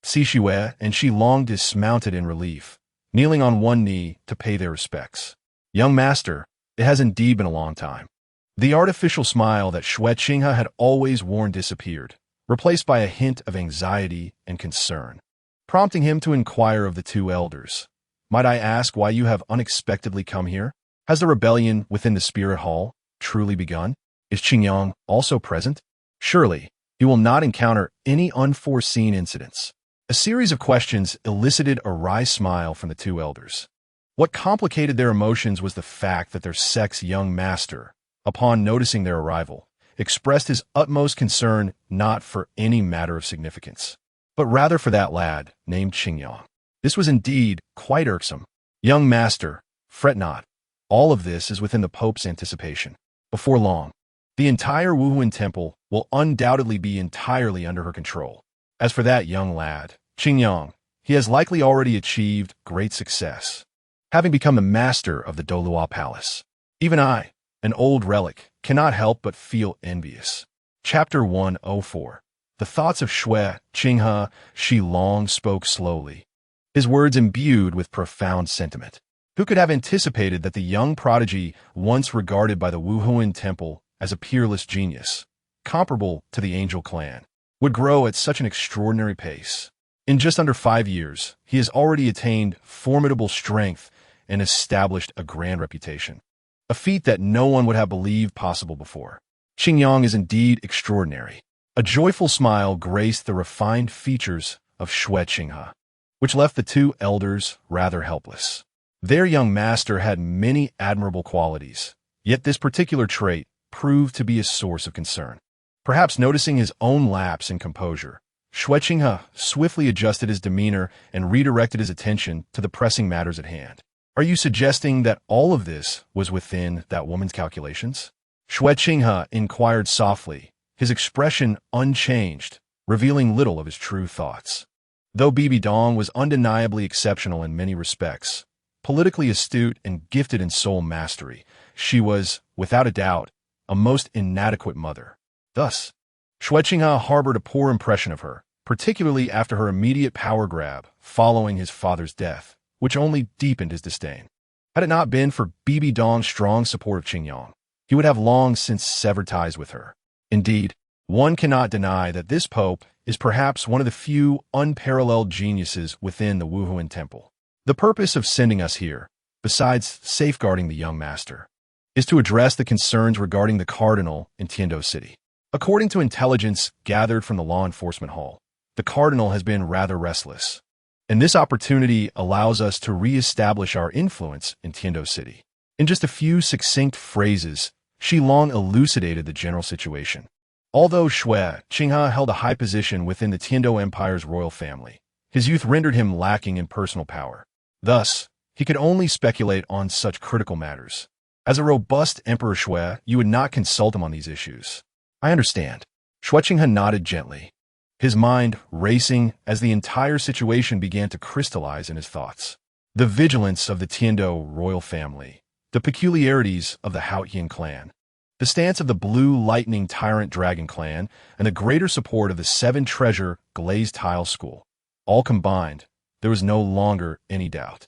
Xishue and Xilong dismounted in relief, kneeling on one knee to pay their respects. "Young master, it has indeed been a long time." The artificial smile that Xue Qinghe had always worn disappeared, replaced by a hint of anxiety and concern, prompting him to inquire of the 2 elders, "Might I ask why you have unexpectedly come here?" Has the rebellion within the Spirit Hall truly begun? Is Qingyang also present? Surely, he will not encounter any unforeseen incidents. A series of questions elicited a wry smile from the two elders. What complicated their emotions was the fact that their sect's young master, upon noticing their arrival, expressed his utmost concern not for any matter of significance, but rather for that lad named Qingyang. This was indeed quite irksome. Young master, fret not. All of this is within the Pope's anticipation. Before long, the entire Wuhuan temple will undoubtedly be entirely under her control. As for that young lad, Qingyang, he has likely already achieved great success, having become the master of the Douluo palace. Even I, an old relic, cannot help but feel envious. Chapter 104. The thoughts of Shui Qinghe. Shi Long spoke slowly, his words imbued with profound sentiment. Who could have anticipated that the young prodigy, once regarded by the Wuhuan temple as a peerless genius, comparable to the Angel clan, would grow at such an extraordinary pace? In just under 5 years, he has already attained formidable strength and established a grand reputation, a feat that no one would have believed possible before. Qingyang is indeed extraordinary. A joyful smile graced the refined features of Shui Qinghe, which left the two elders rather helpless. Their young master had many admirable qualities, yet this particular trait proved to be a source of concern. Perhaps noticing his own lapse in composure, Shui Qinghe swiftly adjusted his demeanor and redirected his attention to the pressing matters at hand. Are you suggesting that all of this was within that woman's calculations? Shui Qinghe inquired softly, his expression unchanged, revealing little of his true thoughts. Though Bibi Dong was undeniably exceptional in many respects, politically astute and gifted in soul mastery, she was, without a doubt, a most inadequate mother. Thus, Shui Qinghe harbored a poor impression of her, particularly after her immediate power grab following his father's death, which only deepened his disdain. Had it not been for Bibi Dong's strong support of Qingyang, he would have long since severed ties with her. Indeed, one cannot deny that this pope is perhaps one of the few unparalleled geniuses within the Wuhuan temple. The purpose of sending us here, besides safeguarding the young master, is to address the concerns regarding the cardinal in Tiando City. According to intelligence gathered from the law enforcement hall, the cardinal has been rather restless, and this opportunity allows us to re-establish our influence in Tiando City. In just a few succinct phrases, Shi Long elucidated the general situation. Although Shui Qinghe held a high position within the Tiando Empire's royal family, his youth rendered him lacking in personal power. Thus, he could only speculate on such critical matters. As a robust Emperor Shui, you would not consult him on these issues. I understand. Shui Qinghe nodded gently, his mind racing as the entire situation began to crystallize in his thoughts. The vigilance of the Tiando royal family, the peculiarities of the Haotian clan, the stance of the Blue Lightning Tyrant Dragon clan, and the greater support of the Seven Treasure Glazed Tile School. All combined, there was no longer any doubt.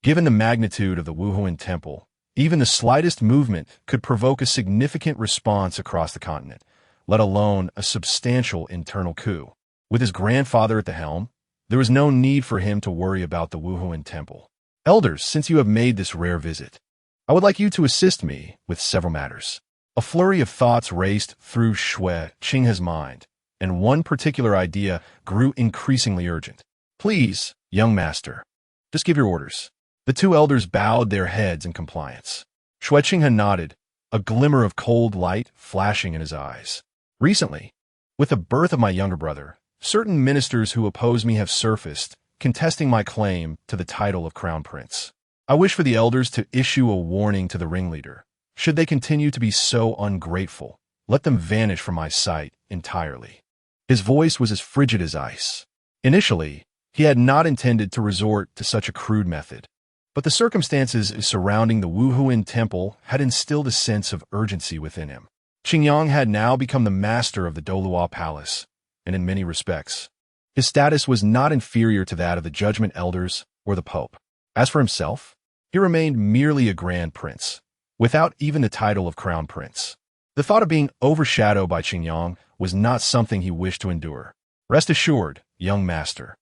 Given the magnitude of the Wuhuan temple, even the slightest movement could provoke a significant response across the continent, let alone a substantial internal coup. With his grandfather at the helm, there was no need for him to worry about the Wuhuan temple. Elders, since you have made this rare visit, I would like you to assist me with several matters. A flurry of thoughts raced through Shui Qinghe's mind, and one particular idea grew increasingly urgent. Please, young master, just give your orders. The two elders bowed their heads in compliance. Shui Qinghe nodded, a glimmer of cold light flashing in his eyes. Recently, with the birth of my younger brother, certain ministers who oppose me have surfaced, contesting my claim to the title of Crown Prince. I wish for the elders to issue a warning to the ringleader. Should they continue to be so ungrateful, let them vanish from my sight entirely. His voice was as frigid as ice. Initially, he had not intended to resort to such a crude method, but the circumstances surrounding the Wuhuan temple had instilled a sense of urgency within him. Qingyang had now become the master of the Douluo palace, and in many respects, his status was not inferior to that of the judgment elders or the pope. As for himself, he remained merely a grand prince, without even the title of crown prince. The thought of being overshadowed by Qingyang was not something he wished to endure. Rest assured, young master,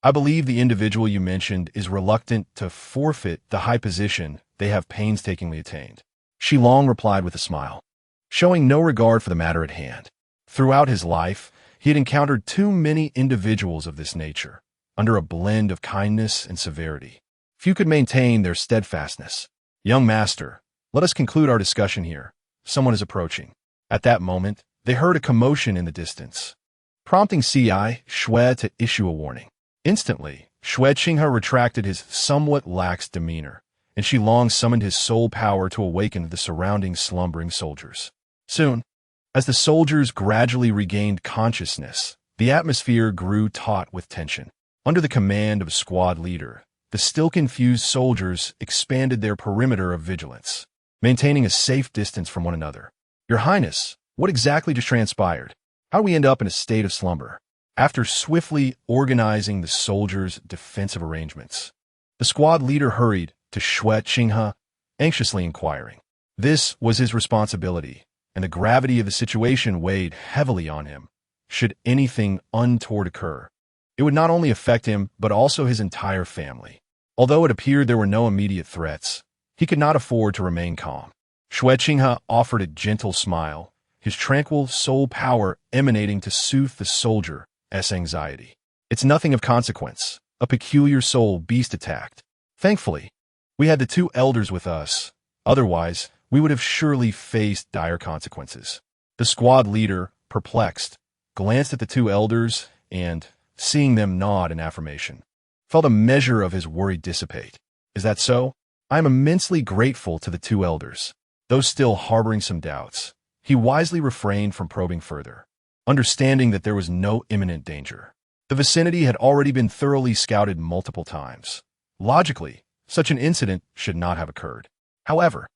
I believe the individual you mentioned is reluctant to forfeit the high position they have painstakingly attained. Shi Long replied with a smile, showing no regard for the matter at hand. Throughout his life, he had encountered too many individuals of this nature, under a blend of kindness and severity. Few could maintain their steadfastness. Young master, let us conclude our discussion here. Someone is approaching. At that moment, they heard a commotion in the distance, prompting C.I. Xue to issue a warning. Instantly, Xue Qinghe retracted his somewhat lax demeanor, and Shi Long summoned his soul power to awaken the surrounding slumbering soldiers. Soon, as the soldiers gradually regained consciousness, the atmosphere grew taut with tension. Under the command of a squad leader, the still confused soldiers expanded their perimeter of vigilance, maintaining a safe distance from one another. Your Highness, what exactly just transpired? How do we end up in a state of slumber? After swiftly organizing the soldiers' defensive arrangements, the squad leader hurried to Xue Qinghe, anxiously inquiring. This was his responsibility, and the gravity of the situation weighed heavily on him. Should anything untoward occur, it would not only affect him, but also his entire family. Although it appeared there were no immediate threats, he could not afford to remain calm. Xue Qinghe offered a gentle smile, his tranquil soul power emanating to soothe the soldier's anxiety. It's nothing of consequence. A peculiar soul beast attacked. Thankfully, we had the two elders with us. Otherwise, we would have surely faced dire consequences. The squad leader, perplexed, glanced at the two elders and, seeing them nod in affirmation, felt a measure of his worry dissipate. Is that so? I am immensely grateful to the two elders. Though still harboring some doubts, he wisely refrained from probing further, understanding that there was no imminent danger. The vicinity had already been thoroughly scouted multiple times. Logically, such an incident should not have occurred. However,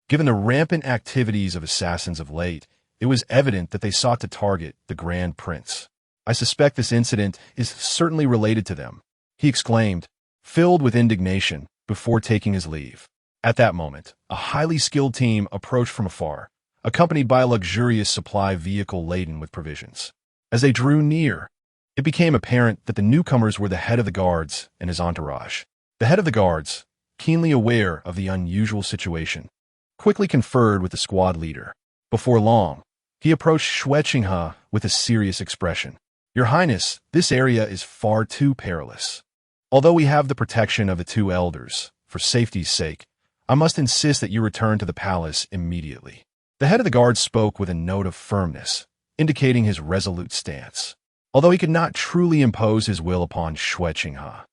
given the rampant activities of assassins of late, it was evident that they sought to target the Grand Prince. I suspect this incident is certainly related to them, he exclaimed, filled with indignation, before taking his leave. At that moment, a highly skilled team approached from afar, accompanied by a luxurious supply vehicle laden with provisions. As they drew near, it became apparent that the newcomers were the head of the guards and his entourage. The head of the guards, keenly aware of the unusual situation, quickly conferred with the squad leader. Before long, he approached Xue Qinghe with a serious expression. Your Highness, this area is far too perilous. Although we have the protection of the two elders, for safety's sake, I must insist that you return to the palace immediately. The head of the guard spoke with a note of firmness, indicating his resolute stance. Although he could not truly impose his will upon Xue Qinghe,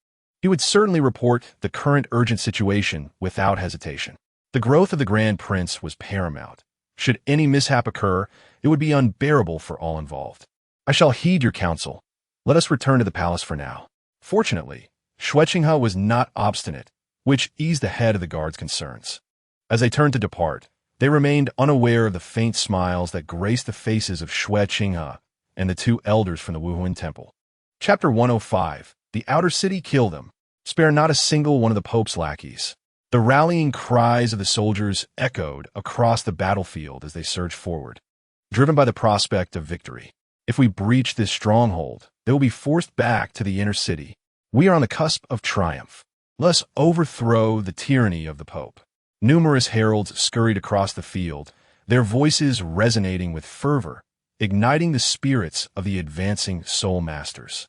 he would certainly report the current urgent situation without hesitation. The growth of the Grand Prince was paramount. Should any mishap occur, it would be unbearable for all involved. I shall heed your counsel. Let us return to the palace for now. Fortunately, Xue Qinghe was not obstinate, which eased the head of the guard's concerns. As they turned to depart, they remained unaware of the faint smiles that graced the faces of Xue Qinghe and the two elders from the Wuhuan Temple. Chapter 105. The Outer City Kill Them. Spare not a single one of the Pope's lackeys. The rallying cries of the soldiers echoed across the battlefield as they surged forward, driven by the prospect of victory. If we breach this stronghold, they will be forced back to the inner city. We are on the cusp of triumph. Let us overthrow the tyranny of the Pope. Numerous heralds scurried across the field, their voices resonating with fervor, igniting the spirits of the advancing soul masters.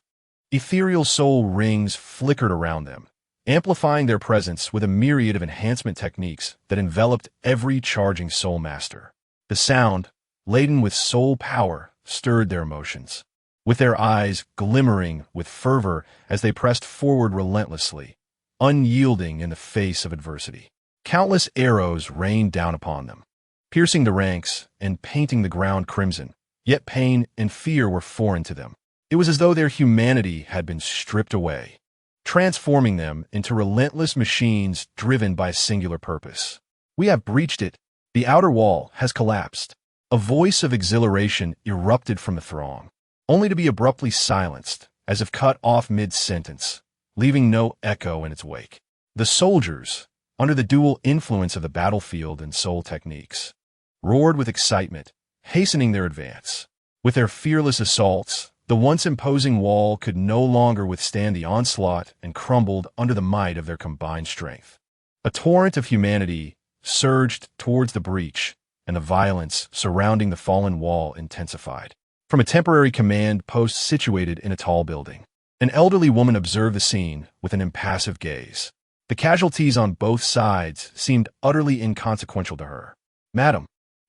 Ethereal soul rings flickered around them, amplifying their presence with a myriad of enhancement techniques that enveloped every charging soul master. The sound, laden with soul power, stirred their emotions, with their eyes glimmering with fervor as they pressed forward relentlessly, unyielding in the face of adversity. Countless arrows rained down upon them, piercing the ranks and painting the ground crimson, yet pain and fear were foreign to them. It was as though their humanity had been stripped away, transforming them into relentless machines driven by a singular purpose. We have breached it. The outer wall has collapsed. A voice of exhilaration erupted from the throng, only to be abruptly silenced, as if cut off mid-sentence, leaving no echo in its wake. The soldiers, under the dual influence of the battlefield and soul techniques, roared with excitement, hastening their advance. With their fearless assaults, the once imposing wall could no longer withstand the onslaught and crumbled under the might of their combined strength. A torrent of humanity surged towards the breach, and the violence surrounding the fallen wall intensified. From a temporary command post situated in a tall building, an elderly woman observed the scene with an impassive gaze. The casualties on both sides seemed utterly inconsequential to her. "Madam,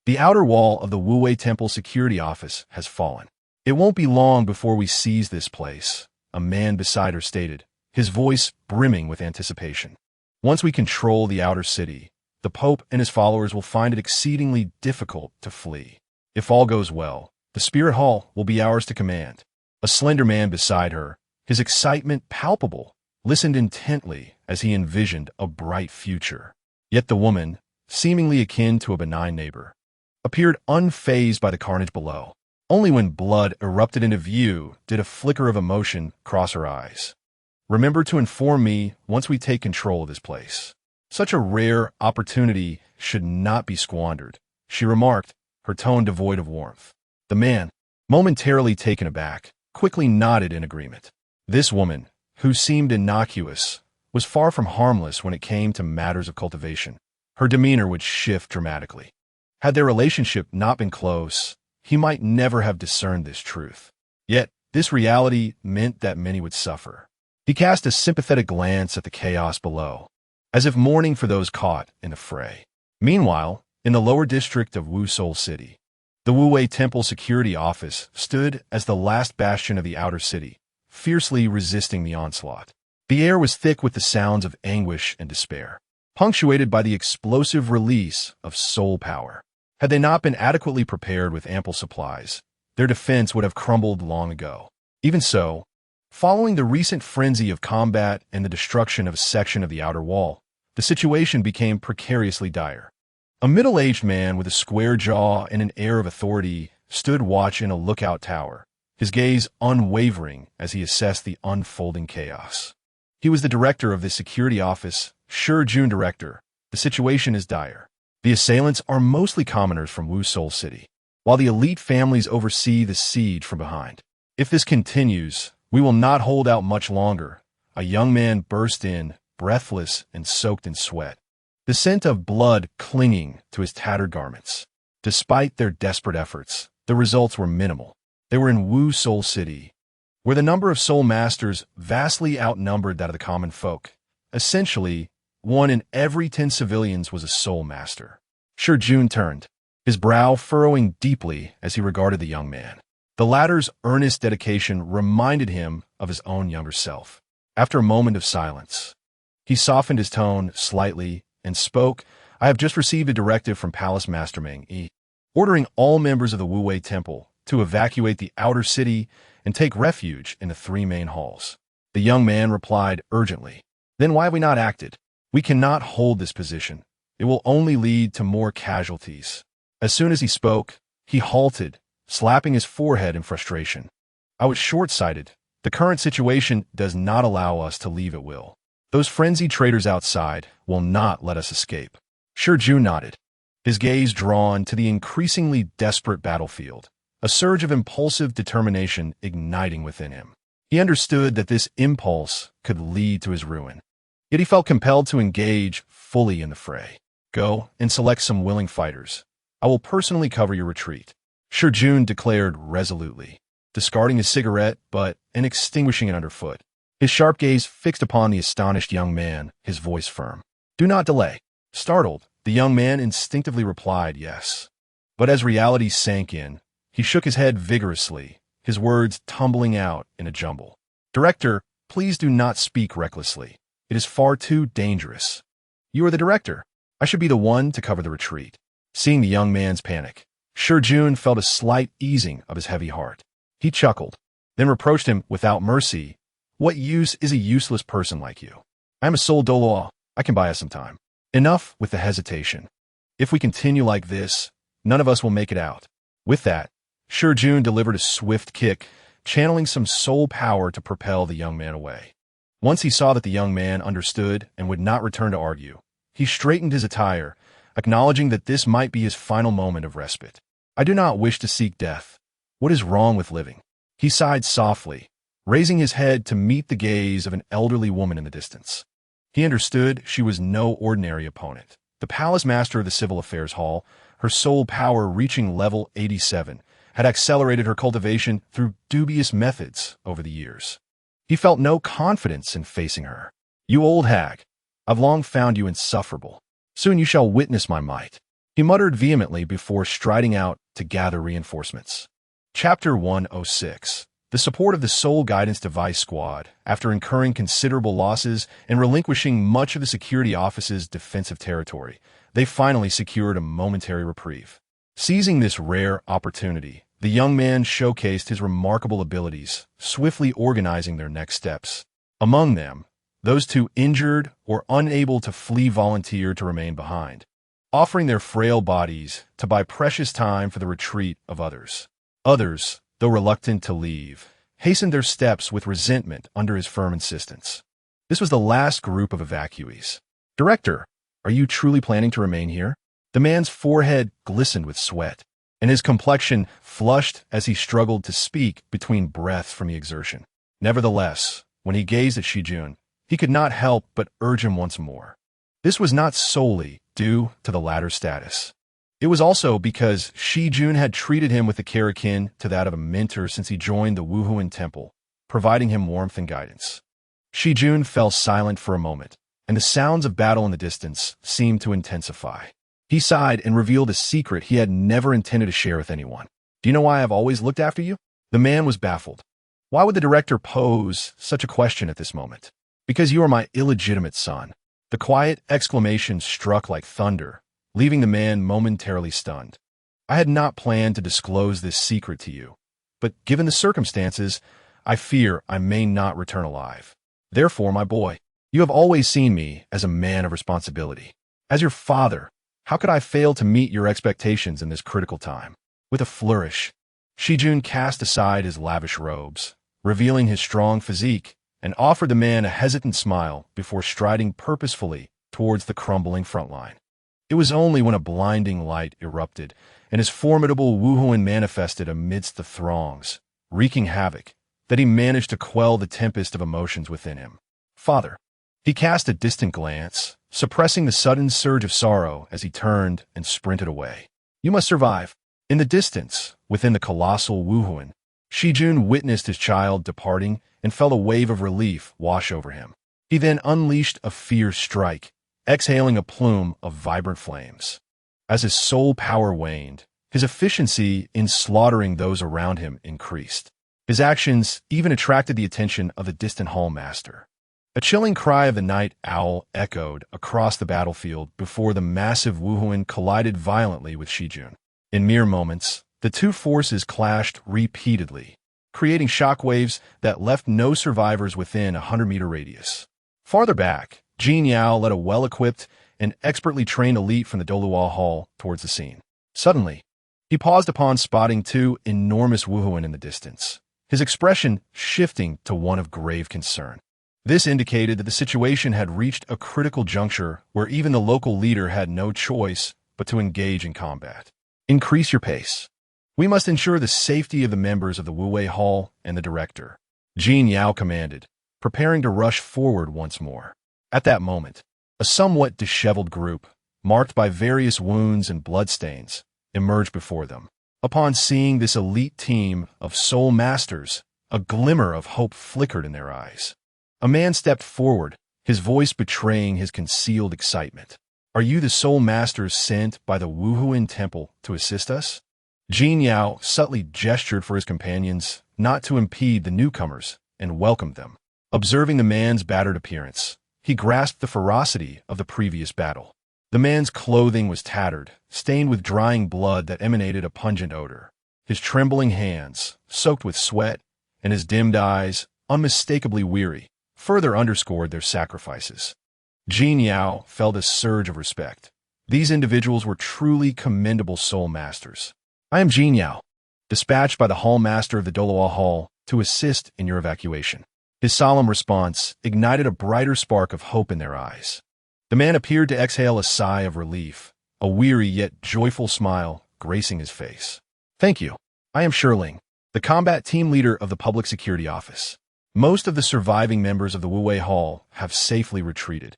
the outer wall of the Wuwei Temple security office has fallen. It won't be long before we seize this place," a man beside her stated, his voice brimming with anticipation. "Once we control the outer city, the Pope and his followers will find it exceedingly difficult to flee. If all goes well, the Spirit Hall will be ours to command." A slender man beside her, his excitement palpable, listened intently as he envisioned a bright future. Yet the woman, seemingly akin to a benign neighbor, appeared unfazed by the carnage below. Only when blood erupted into view did a flicker of emotion cross her eyes. "Remember to inform me once we take control of this place. Such a rare opportunity should not be squandered," she remarked, her tone devoid of warmth. The man, momentarily taken aback, quickly nodded in agreement. This woman, who seemed innocuous, was far from harmless when it came to matters of cultivation. Her demeanor would shift dramatically. Had their relationship not been close, he might never have discerned this truth. Yet, this reality meant that many would suffer. He cast a sympathetic glance at the chaos below, as if mourning for those caught in the fray. Meanwhile, in the lower district of Wusol City, the Wuwei Temple security office stood as the last bastion of the outer city, fiercely resisting the onslaught. The air was thick with the sounds of anguish and despair, punctuated by the explosive release of soul power. Had they not been adequately prepared with ample supplies, their defense would have crumbled long ago. Even so, following the recent frenzy of combat and the destruction of a section of the outer wall, the situation became precariously dire. A middle-aged man with a square jaw and an air of authority stood watch in a lookout tower, his gaze unwavering as he assessed the unfolding chaos. He was the director of the security office, Sure June Director. "The situation is dire. The assailants are mostly commoners from Wusol City, while the elite families oversee the siege from behind. If this continues, we will not hold out much longer." A young man burst in, breathless and soaked in sweat, the scent of blood clinging to his tattered garments. Despite their desperate efforts, the results were minimal. They were in Wusol City, where the number of soul masters vastly outnumbered that of the common folk. Essentially, 1 in every 10 civilians was a soul master. Sure June turned, his brow furrowing deeply as he regarded the young man. The latter's earnest dedication reminded him of his own younger self. After a moment of silence, he softened his tone slightly and spoke, "I have just received a directive from Palace Master Meng Yi, ordering all members of the Wuwei Temple to evacuate the outer city and take refuge in the 3 main halls." The young man replied urgently, "Then why have we not acted? We cannot hold this position. It will only lead to more casualties." As soon as he spoke, he halted, slapping his forehead in frustration. "I was short-sighted. The current situation does not allow us to leave at will. Those frenzied traitors outside will not let us escape." Sure June nodded, his gaze drawn to the increasingly desperate battlefield, a surge of impulsive determination igniting within him. He understood that this impulse could lead to his ruin. Yet he felt compelled to engage fully in the fray. "Go and select some willing fighters. I will personally cover your retreat," Sure June declared resolutely, discarding his cigarette and extinguishing it underfoot. His sharp gaze fixed upon the astonished young man, his voice firm. "Do not delay." Startled, the young man instinctively replied yes. But as reality sank in, he shook his head vigorously, his words tumbling out in a jumble. "Director, please do not speak recklessly. It is far too dangerous. You are the director. I should be the one to cover the retreat." Seeing the young man's panic, Sure June felt a slight easing of his heavy heart. He chuckled, then reproached him without mercy. "What use is a useless person like you? I am a soul Douluo. I can buy us some time. Enough with the hesitation. If we continue like this, none of us will make it out." With that, Sure June delivered a swift kick, channeling some soul power to propel the young man away. Once he saw that the young man understood and would not return to argue, he straightened his attire, acknowledging that this might be his final moment of respite. "I do not wish to seek death. What is wrong with living?" He sighed softly, raising his head to meet the gaze of an elderly woman in the distance. He understood she was no ordinary opponent. The palace master of the Civil Affairs Hall, her soul power reaching level 87, had accelerated her cultivation through dubious methods over the years. He felt no confidence in facing her. "You old hag, I've long found you insufferable. Soon you shall witness my might," he muttered vehemently before striding out to gather reinforcements. Chapter 106. The support of the Soul Guidance Device Squad, after incurring considerable losses and relinquishing much of the security office's defensive territory, they finally secured a momentary reprieve. Seizing this rare opportunity, the young man showcased his remarkable abilities, swiftly organizing their next steps. Among them, those two injured or unable to flee volunteered to remain behind, offering their frail bodies to buy precious time for the retreat of others. Others, though reluctant to leave, hastened their steps with resentment under his firm insistence. This was the last group of evacuees. "Director, are you truly planning to remain here?" The man's forehead glistened with sweat, and his complexion flushed as he struggled to speak between breaths from the exertion. Nevertheless, when he gazed at Shijun, he could not help but urge him once more. This was not solely due to the latter's status. It was also because Shijun had treated him with a care akin to that of a mentor since he joined the Wuhuan Temple, providing him warmth and guidance. Shijun fell silent for a moment, and the sounds of battle in the distance seemed to intensify. He sighed and revealed a secret he had never intended to share with anyone. "Do you know why I've always looked after you?" The man was baffled. Why would the director pose such a question at this moment? "Because you are my illegitimate son." The quiet exclamation struck like thunder, leaving the man momentarily stunned. "I had not planned to disclose this secret to you, but given the circumstances, I fear I may not return alive. Therefore, my boy, you have always seen me as a man of responsibility. As your father, how could I fail to meet your expectations in this critical time?" With a flourish, Shijun cast aside his lavish robes, revealing his strong physique, and offered the man a hesitant smile before striding purposefully towards the crumbling front line. It was only when a blinding light erupted and his formidable Wuhuan manifested amidst the throngs, wreaking havoc, that he managed to quell the tempest of emotions within him. "Father." He cast a distant glance, suppressing the sudden surge of sorrow as he turned and sprinted away. "You must survive." In the distance, within the colossal Wuhuan, Shijun witnessed his child departing and felt a wave of relief wash over him. He then unleashed a fierce strike, exhaling a plume of vibrant flames. As his soul power waned, his efficiency in slaughtering those around him increased. His actions even attracted the attention of the distant hallmaster. A chilling cry of the night owl echoed across the battlefield before the massive Wuhuan collided violently with Shijun. In mere moments, the two forces clashed repeatedly, creating shockwaves that left no survivors within a 100-meter radius. Farther back, Jin Yao led a well-equipped and expertly trained elite from the Douluo Hall towards the scene. Suddenly, he paused upon spotting two enormous Wuhuan in the distance, his expression shifting to one of grave concern. This indicated that the situation had reached a critical juncture where even the local leader had no choice but to engage in combat. "Increase your pace. We must ensure the safety of the members of the Wuwei Hall and the director," Jin Yao commanded, preparing to rush forward once more. At that moment, a somewhat disheveled group, marked by various wounds and bloodstains, emerged before them. Upon seeing this elite team of soul masters, a glimmer of hope flickered in their eyes. A man stepped forward, his voice betraying his concealed excitement. "Are you the soul masters sent by the Wuhuan Temple to assist us?" Jin Yao subtly gestured for his companions not to impede the newcomers and welcomed them. Observing the man's battered appearance, he grasped the ferocity of the previous battle. The man's clothing was tattered, stained with drying blood that emanated a pungent odor. His trembling hands, soaked with sweat, and his dimmed eyes, unmistakably weary, further underscored their sacrifices. Jin Yao felt a surge of respect. These individuals were truly commendable soul masters. "I am Jin Yao, dispatched by the hall master of the Douluo Hall to assist in your evacuation." His solemn response ignited a brighter spark of hope in their eyes. The man appeared to exhale a sigh of relief, a weary yet joyful smile gracing his face. "Thank you. I am Sherling, the combat team leader of the Public Security Office. Most of the surviving members of the Wuwei Hall have safely retreated.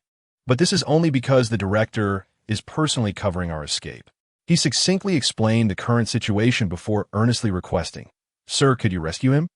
But this is only because the director is personally covering our escape. He succinctly explained the current situation before earnestly requesting, "Sir, could you rescue him?"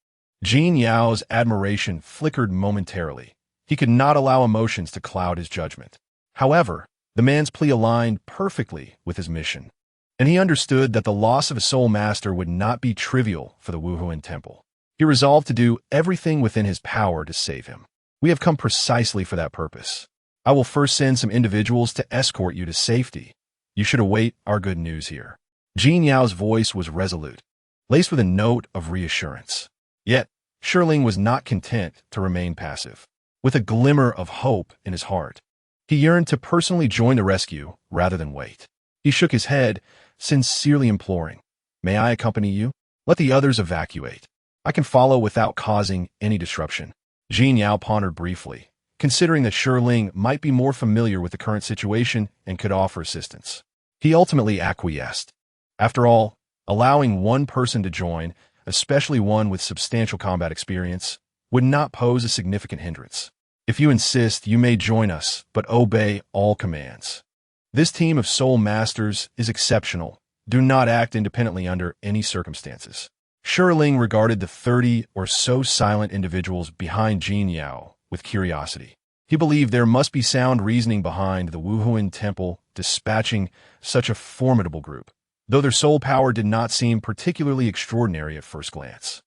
Jin Yao's admiration flickered momentarily. He could not allow emotions to cloud his judgment. However, the man's plea aligned perfectly with his mission, and he understood that the loss of a soul master would not be trivial for the Wuhuan Temple. He resolved to do everything within his power to save him. "We have come precisely for that purpose. I will first send some individuals to escort you to safety. You should await our good news here." Jin Yao's voice was resolute, laced with a note of reassurance. Yet, Shirling was not content to remain passive. With a glimmer of hope in his heart, he yearned to personally join the rescue rather than wait. He shook his head, sincerely imploring, "May I accompany you? Let the others evacuate. I can follow without causing any disruption." Jin Yao pondered briefly, considering that Shirling might be more familiar with the current situation and could offer assistance. He ultimately acquiesced. After all, allowing one person to join, especially one with substantial combat experience, would not pose a significant hindrance. "If you insist, you may join us, but obey all commands. This team of soul masters is exceptional. Do not act independently under any circumstances." Shirling regarded the 30 or so silent individuals behind Jin Yao with curiosity. He believed there must be sound reasoning behind the Wuhuan Temple dispatching such a formidable group, though their soul power did not seem particularly extraordinary at first glance.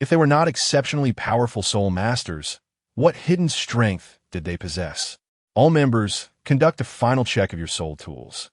If they were not exceptionally powerful soul masters, what hidden strength did they possess? "All members, conduct a final check of your soul tools.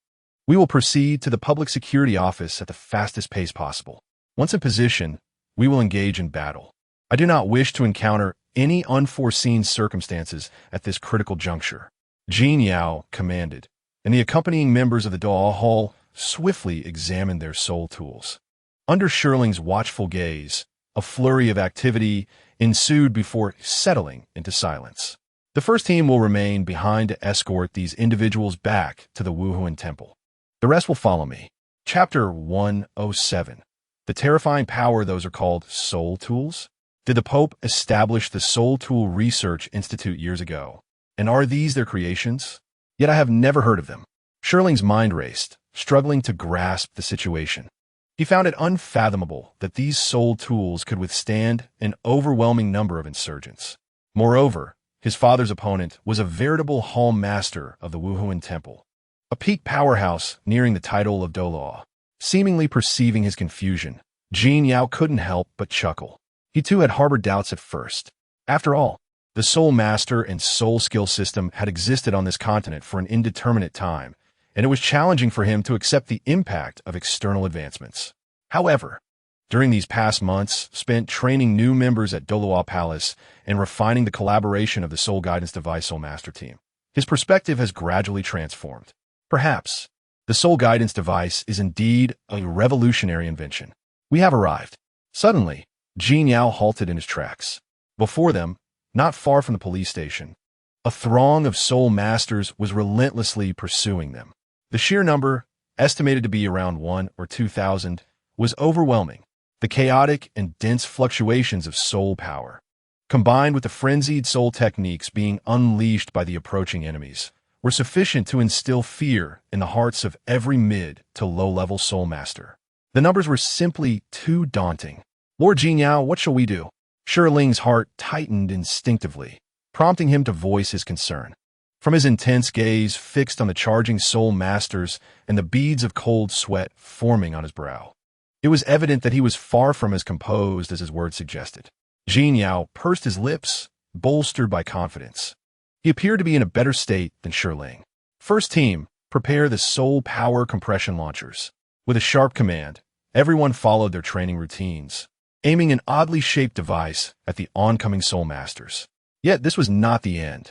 We will proceed to the public security office at the fastest pace possible. Once in position, we will engage in battle. I do not wish to encounter any unforeseen circumstances at this critical juncture." Jin Yao commanded, and the accompanying members of the Dalu Hall swiftly examined their soul tools. Under Shirling's watchful gaze, a flurry of activity ensued before settling into silence. "The first team will remain behind to escort these individuals back to the Wuhuan Temple. The rest will follow me." Chapter 107. The terrifying power those are called soul tools? Did the Pope establish the Soul Tool Research Institute years ago? And are these their creations? Yet I have never heard of them. Shirling's mind raced, struggling to grasp the situation. He found it unfathomable that these soul tools could withstand an overwhelming number of insurgents. Moreover, his father's opponent was a veritable hall master of the Wuhuan Temple, a peak powerhouse nearing the title of Douluo. Seemingly perceiving his confusion, Jin Yao couldn't help but chuckle. He too had harbored doubts at first. After all, the Soul Master and Soul Skill system had existed on this continent for an indeterminate time, and it was challenging for him to accept the impact of external advancements. However, during these past months spent training new members at Douluo Palace and refining the collaboration of the Soul Guidance Device Soul Master team, his perspective has gradually transformed. Perhaps the Soul Guidance Device is indeed a revolutionary invention. "We have arrived." Suddenly, Jin Yao halted in his tracks. Before them, not far from the police station, a throng of soul masters was relentlessly pursuing them. The sheer number, estimated to be around 1,000 or 2,000, was overwhelming. The chaotic and dense fluctuations of soul power, combined with the frenzied soul techniques being unleashed by the approaching enemies, were sufficient to instill fear in the hearts of every mid to low-level soul master. The numbers were simply too daunting. "Lord Jin Yao, what shall we do?" Shirling's heart tightened instinctively, prompting him to voice his concern. From his intense gaze fixed on the charging soul masters and the beads of cold sweat forming on his brow, it was evident that he was far from as composed as his words suggested. Jin Yao pursed his lips, bolstered by confidence. He appeared to be in a better state than Shirling. "First team, prepare the soul power compression launchers." With a sharp command, everyone followed their training routines, aiming an oddly shaped device at the oncoming soul masters. Yet this was not the end.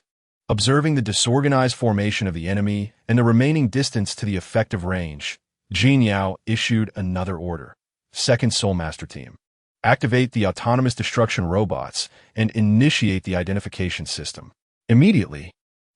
Observing the disorganized formation of the enemy and the remaining distance to the effective range, Jin Yao issued another order. "Second Soul Master Team, activate the autonomous destruction robots and initiate the identification system." Immediately,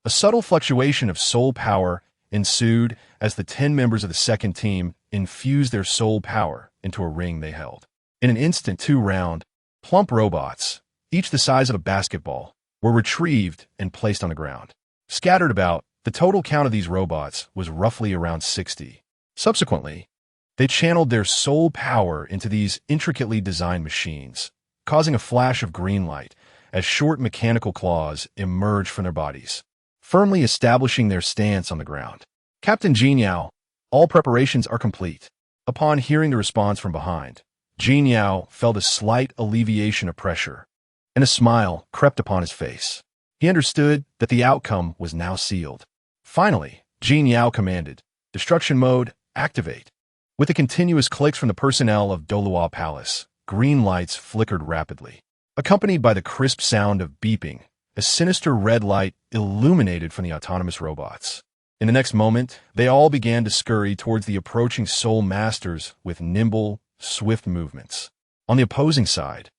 a subtle fluctuation of soul power ensued as the 10 members of the second team infused their soul power into a ring they held. In an instant, 2 round, plump robots, each the size of a basketball, were retrieved and placed on the ground. Scattered about, The total count of these robots was roughly around 60. Subsequently, they channeled their soul power into these intricately designed machines, causing a flash of green light as short mechanical claws emerged from their bodies, firmly establishing their stance on the ground. Captain Jin Yao, all preparations are complete. Upon hearing the response from behind, Jin Yao felt a slight alleviation of pressure, and a smile crept upon his face. He understood that the outcome was now sealed. Finally, Jin Yao commanded, "Destruction mode, activate." With the continuous clicks from the personnel of Douluo Palace, green lights flickered rapidly. Accompanied by the crisp sound of beeping, a sinister red light illuminated from the autonomous robots. In the next moment, they all began to scurry towards the approaching Soul Masters with nimble, swift movements. On the opposing side,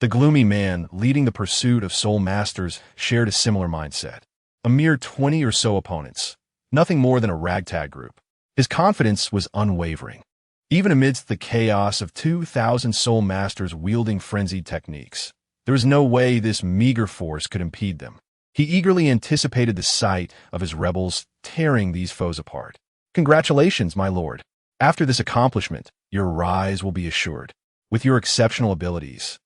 the gloomy man leading the pursuit of Soul Masters shared a similar mindset. A mere 20 or so opponents, nothing more than a ragtag group. His confidence was unwavering. Even amidst the chaos of 2,000 Soul Masters wielding frenzied techniques, there was no way this meager force could impede them. He eagerly anticipated the sight of his rebels tearing these foes apart. "Congratulations, my lord. After this accomplishment, your rise will be assured. With your exceptional abilities,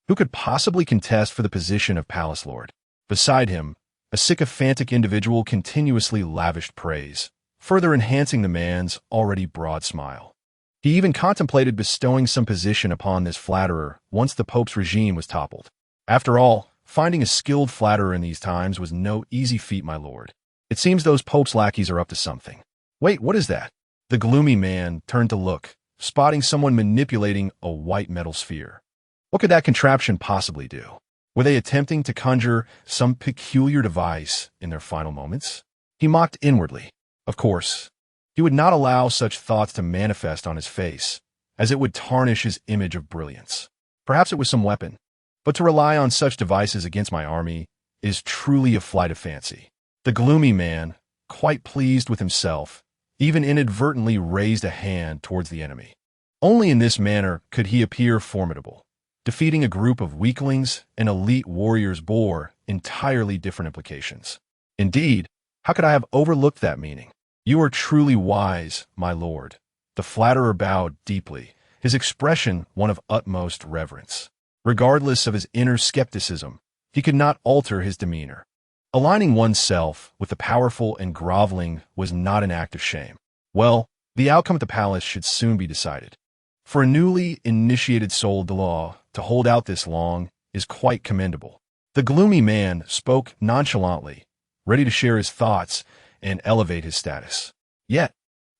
who could possibly contest for the position of Palace Lord?" Beside him, a sycophantic individual continuously lavished praise, further enhancing the man's already broad smile. He even contemplated bestowing some position upon this flatterer once the Pope's regime was toppled. After all, finding a skilled flatterer in these times was no easy feat, my lord. It seems those Pope's lackeys are up to something. Wait, what is that? The gloomy man turned to look, spotting someone manipulating a white metal sphere. What could that contraption possibly do? Were they attempting to conjure some peculiar device in their final moments? He mocked inwardly. Of course, he would not allow such thoughts to manifest on his face, as it would tarnish his image of brilliance. Perhaps it was some weapon, but to rely on such devices against my army is truly a flight of fancy. The gloomy man, quite pleased with himself, even inadvertently raised a hand towards the enemy. Only in this manner could he appear formidable. Defeating a group of weaklings and elite warriors bore entirely different implications. Indeed, how could I have overlooked that meaning? "You are truly wise, my lord." The flatterer bowed deeply, his expression one of utmost reverence. Regardless of his inner skepticism, he could not alter his demeanor. Aligning oneself with the powerful and groveling was not an act of shame. Well, the outcome at the palace should soon be decided. For a newly initiated soul of the law to hold out this long is quite commendable. The gloomy man spoke nonchalantly, ready to share his thoughts and elevate his status. Yet,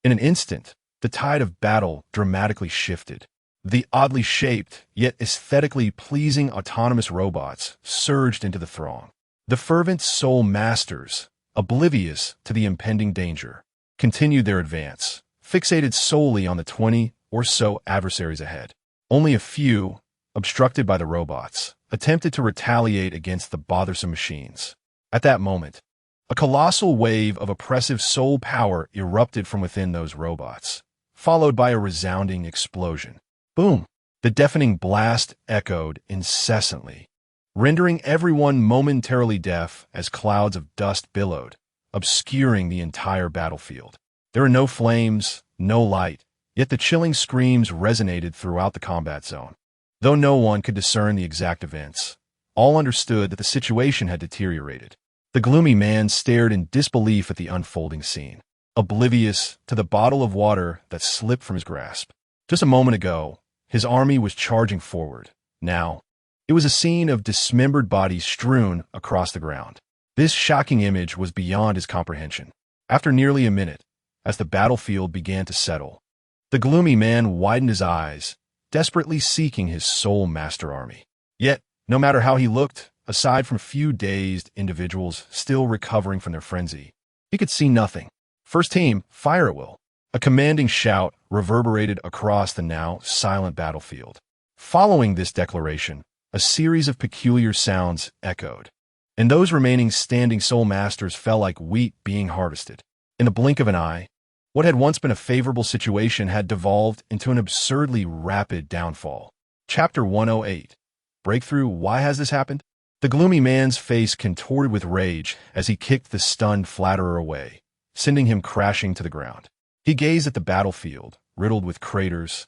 in an instant, the tide of battle dramatically shifted. The oddly shaped, yet aesthetically pleasing autonomous robots surged into the throng. The fervent Soul Masters, oblivious to the impending danger, continued their advance, fixated solely on the 20 or so adversaries ahead. Only a few, obstructed by the robots, attempted to retaliate against the bothersome machines. At that moment, a colossal wave of oppressive soul power erupted from within those robots, followed by a resounding explosion. Boom! The deafening blast echoed incessantly, rendering everyone momentarily deaf as clouds of dust billowed, obscuring the entire battlefield. There were no flames, no light, yet the chilling screams resonated throughout the combat zone. Though no one could discern the exact events, all understood that the situation had deteriorated. The gloomy man stared in disbelief at the unfolding scene, oblivious to the bottle of water that slipped from his grasp. Just a moment ago, his army was charging forward. Now, it was a scene of dismembered bodies strewn across the ground. This shocking image was beyond his comprehension. After nearly a minute, as the battlefield began to settle, the gloomy man widened his eyes, desperately seeking his soul master army. Yet, no matter how he looked, aside from a few dazed individuals still recovering from their frenzy, he could see nothing. "First team, fire at will." A commanding shout reverberated across the now silent battlefield. Following this declaration, a series of peculiar sounds echoed, and those remaining standing soul masters fell like wheat being harvested. In the blink of an eye, what had once been a favorable situation had devolved into an absurdly rapid downfall. Chapter 108. Breakthrough. Why has this happened? The gloomy man's face contorted with rage as he kicked the stunned flatterer away, sending him crashing to the ground. He gazed at the battlefield, riddled with craters.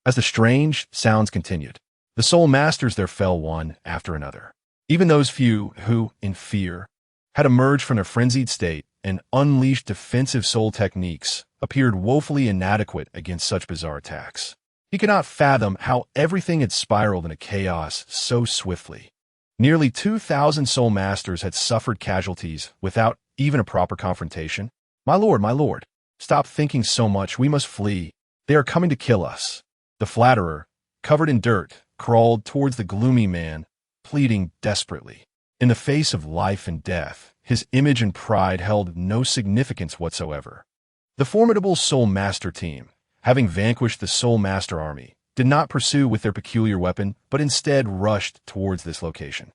As the strange sounds continued, the soul masters there fell one after another. Even those few who, in fear, had emerged from their frenzied state and unleashed defensive soul techniques appeared woefully inadequate against such bizarre attacks. He could not fathom how everything had spiraled into chaos so swiftly. Nearly 2,000 soul masters had suffered casualties without even a proper confrontation. My lord, stop thinking so much. We must flee. They are coming to kill us. The flatterer, covered in dirt, crawled towards the gloomy man, pleading desperately. In the face of life and death, his image and pride held no significance whatsoever. The formidable Soul Master team, having vanquished the Soul Master army, did not pursue with their peculiar weapon, but instead rushed towards this location,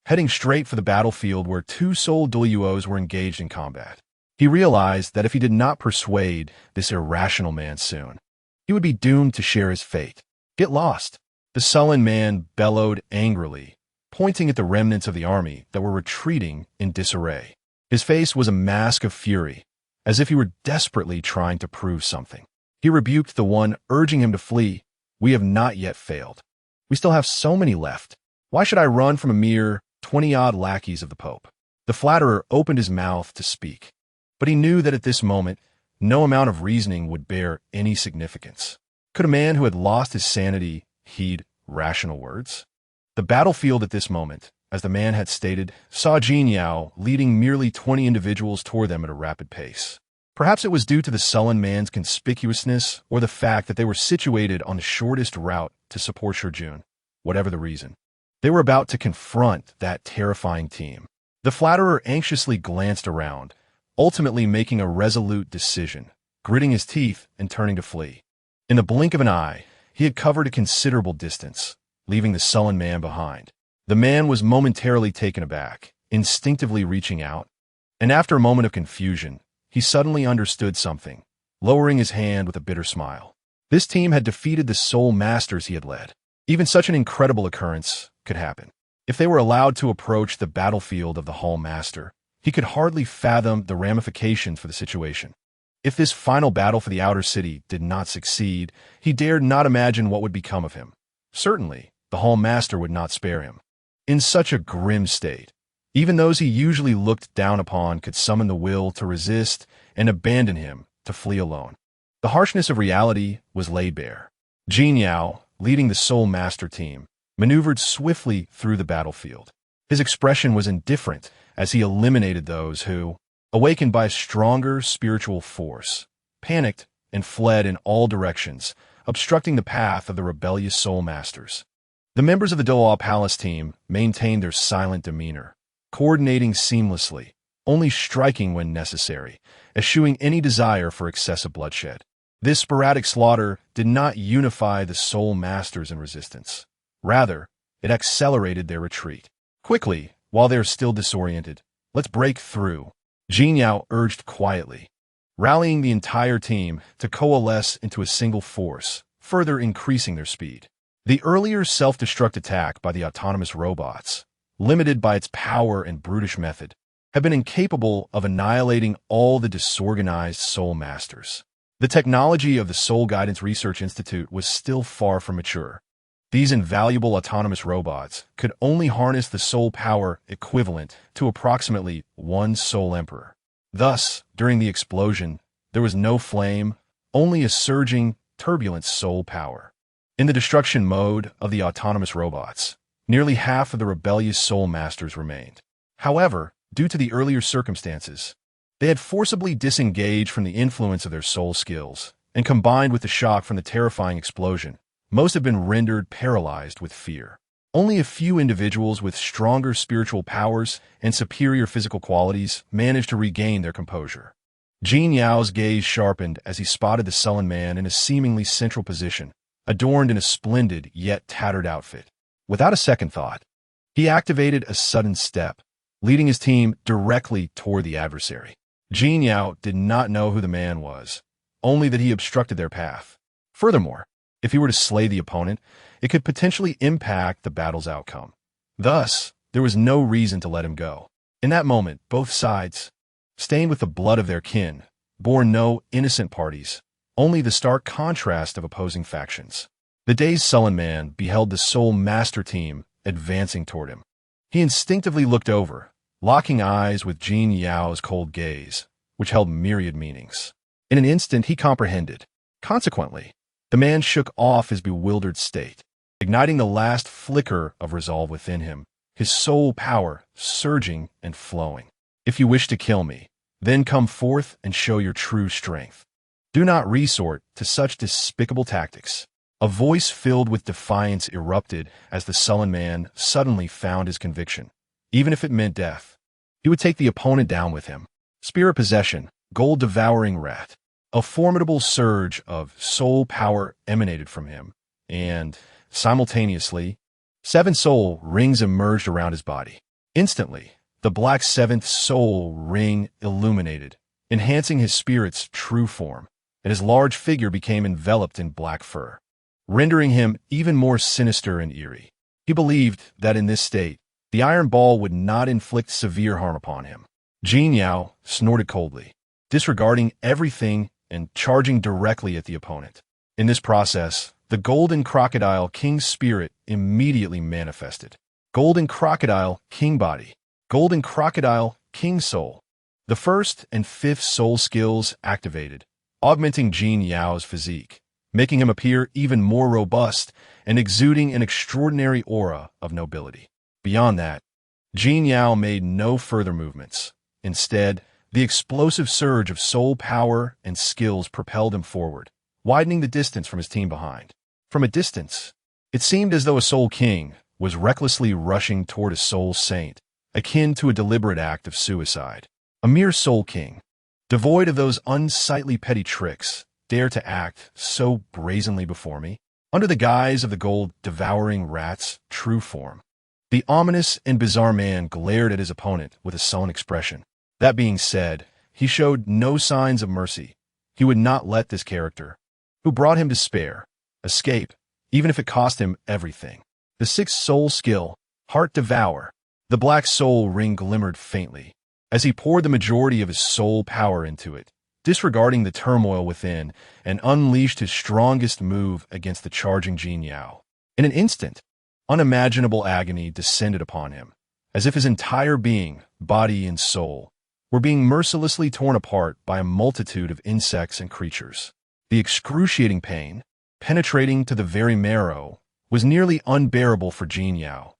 heading straight for the battlefield where two Soul Douluos were engaged in combat. He realized that if he did not persuade this irrational man soon, he would be doomed to share his fate. Get lost! The sullen man bellowed angrily, pointing at the remnants of the army that were retreating in disarray. His face was a mask of fury, as if he were desperately trying to prove something. He rebuked the one urging him to flee. We have not yet failed. We still have so many left. Why should I run from a mere 20-odd lackeys of the Pope? The flatterer opened his mouth to speak, but he knew that at this moment, no amount of reasoning would bear any significance. Could a man who had lost his sanity heed rational words? The battlefield at this moment, as the man had stated, saw Jin Yao leading merely 20 individuals toward them at a rapid pace. Perhaps it was due to the sullen man's conspicuousness or the fact that they were situated on the shortest route to support Shijun. Whatever the reason, they were about to confront that terrifying team. The flatterer anxiously glanced around, ultimately making a resolute decision, gritting his teeth and turning to flee. In the blink of an eye, he had covered a considerable distance, leaving the sullen man behind. The man was momentarily taken aback, instinctively reaching out, and after a moment of confusion, he suddenly understood something, lowering his hand with a bitter smile. This team had defeated the soul masters he had led. Even such an incredible occurrence could happen. If they were allowed to approach the battlefield of the Hall Master, he could hardly fathom the ramifications for the situation. If this final battle for the outer city did not succeed, he dared not imagine what would become of him. Certainly, the Hall Master would not spare him. In such a grim state, even those he usually looked down upon could summon the will to resist and abandon him to flee alone. The harshness of reality was laid bare. Jin Yao, leading the Soul Master team, maneuvered swiftly through the battlefield. His expression was indifferent as he eliminated those who, awakened by a stronger spiritual force, panicked and fled in all directions, obstructing the path of the rebellious Soul Masters. The members of the Douluo Palace team maintained their silent demeanor, coordinating seamlessly, only striking when necessary, eschewing any desire for excessive bloodshed. This sporadic slaughter did not unify the Soul Masters in resistance. Rather, it accelerated their retreat. Quickly, while they are still disoriented, let's break through, Jin Yao urged quietly, rallying the entire team to coalesce into a single force, further increasing their speed. The earlier self-destruct attack by the autonomous robots, limited by its power and brutish method, had been incapable of annihilating all the disorganized Soul Masters. The technology of the Soul Guidance Research Institute was still far from mature. These invaluable autonomous robots could only harness the soul power equivalent to approximately one Soul Emperor. Thus, during the explosion, there was no flame, only a surging, turbulent soul power. In the destruction mode of the autonomous robots, nearly half of the rebellious Soul Masters remained. However, due to the earlier circumstances, they had forcibly disengaged from the influence of their soul skills, and combined with the shock from the terrifying explosion, most have been rendered paralyzed with fear. Only a few individuals with stronger spiritual powers and superior physical qualities managed to regain their composure. Jin Yao's gaze sharpened as he spotted the sullen man in a seemingly central position, adorned in a splendid yet tattered outfit. Without a second thought, he activated a sudden step, leading his team directly toward the adversary. Jin Yao did not know who the man was, only that he obstructed their path. Furthermore, if he were to slay the opponent, it could potentially impact the battle's outcome. Thus, there was no reason to let him go. In that moment, both sides, stained with the blood of their kin, bore no innocent parties, only the stark contrast of opposing factions. The dazed sullen man beheld the Soul Master team advancing toward him. He instinctively looked over, locking eyes with Jin Yao's cold gaze, which held myriad meanings. In an instant he comprehended. Consequently, the man shook off his bewildered state, igniting the last flicker of resolve within him, his soul power surging and flowing. If you wish to kill me, then come forth and show your true strength. Do not resort to such despicable tactics. A voice filled with defiance erupted as the sullen man suddenly found his conviction. Even if it meant death, he would take the opponent down with him. Spirit possession, gold-devouring rat. A formidable surge of soul power emanated from him, and, simultaneously, 7 soul rings emerged around his body. Instantly, the black 7th soul ring illuminated, enhancing his spirit's true form, and his large figure became enveloped in black fur, rendering him even more sinister and eerie. He believed that in this state, the iron ball would not inflict severe harm upon him. Jin Yao snorted coldly, disregarding everything and charging directly at the opponent. In this process, the Golden Crocodile King's spirit immediately manifested. Golden Crocodile King Body, Golden Crocodile King Soul. The 1st and 5th soul skills activated, augmenting Jin Yao's physique, making him appear even more robust and exuding an extraordinary aura of nobility. Beyond that, Jin Yao made no further movements. Instead, the explosive surge of soul power and skills propelled him forward, widening the distance from his team behind. From a distance, it seemed as though a Soul King was recklessly rushing toward a Soul Saint, akin to a deliberate act of suicide. A mere Soul King, devoid of those unsightly petty tricks, dare to act so brazenly before me, under the guise of the gold-devouring rat's true form. The ominous and bizarre man glared at his opponent with a sullen expression. That being said, he showed no signs of mercy. He would not let this character, who brought him despair, escape, even if it cost him everything. The 6th soul skill, Heart Devour. The black soul ring glimmered faintly, as he poured the majority of his soul power into it, disregarding the turmoil within, and unleashed his strongest move against the charging Jin Yao. In an instant, unimaginable agony descended upon him, as if his entire being, body and soul, were being mercilessly torn apart by a multitude of insects and creatures. The excruciating pain, penetrating to the very marrow, was nearly unbearable for Jin Yao,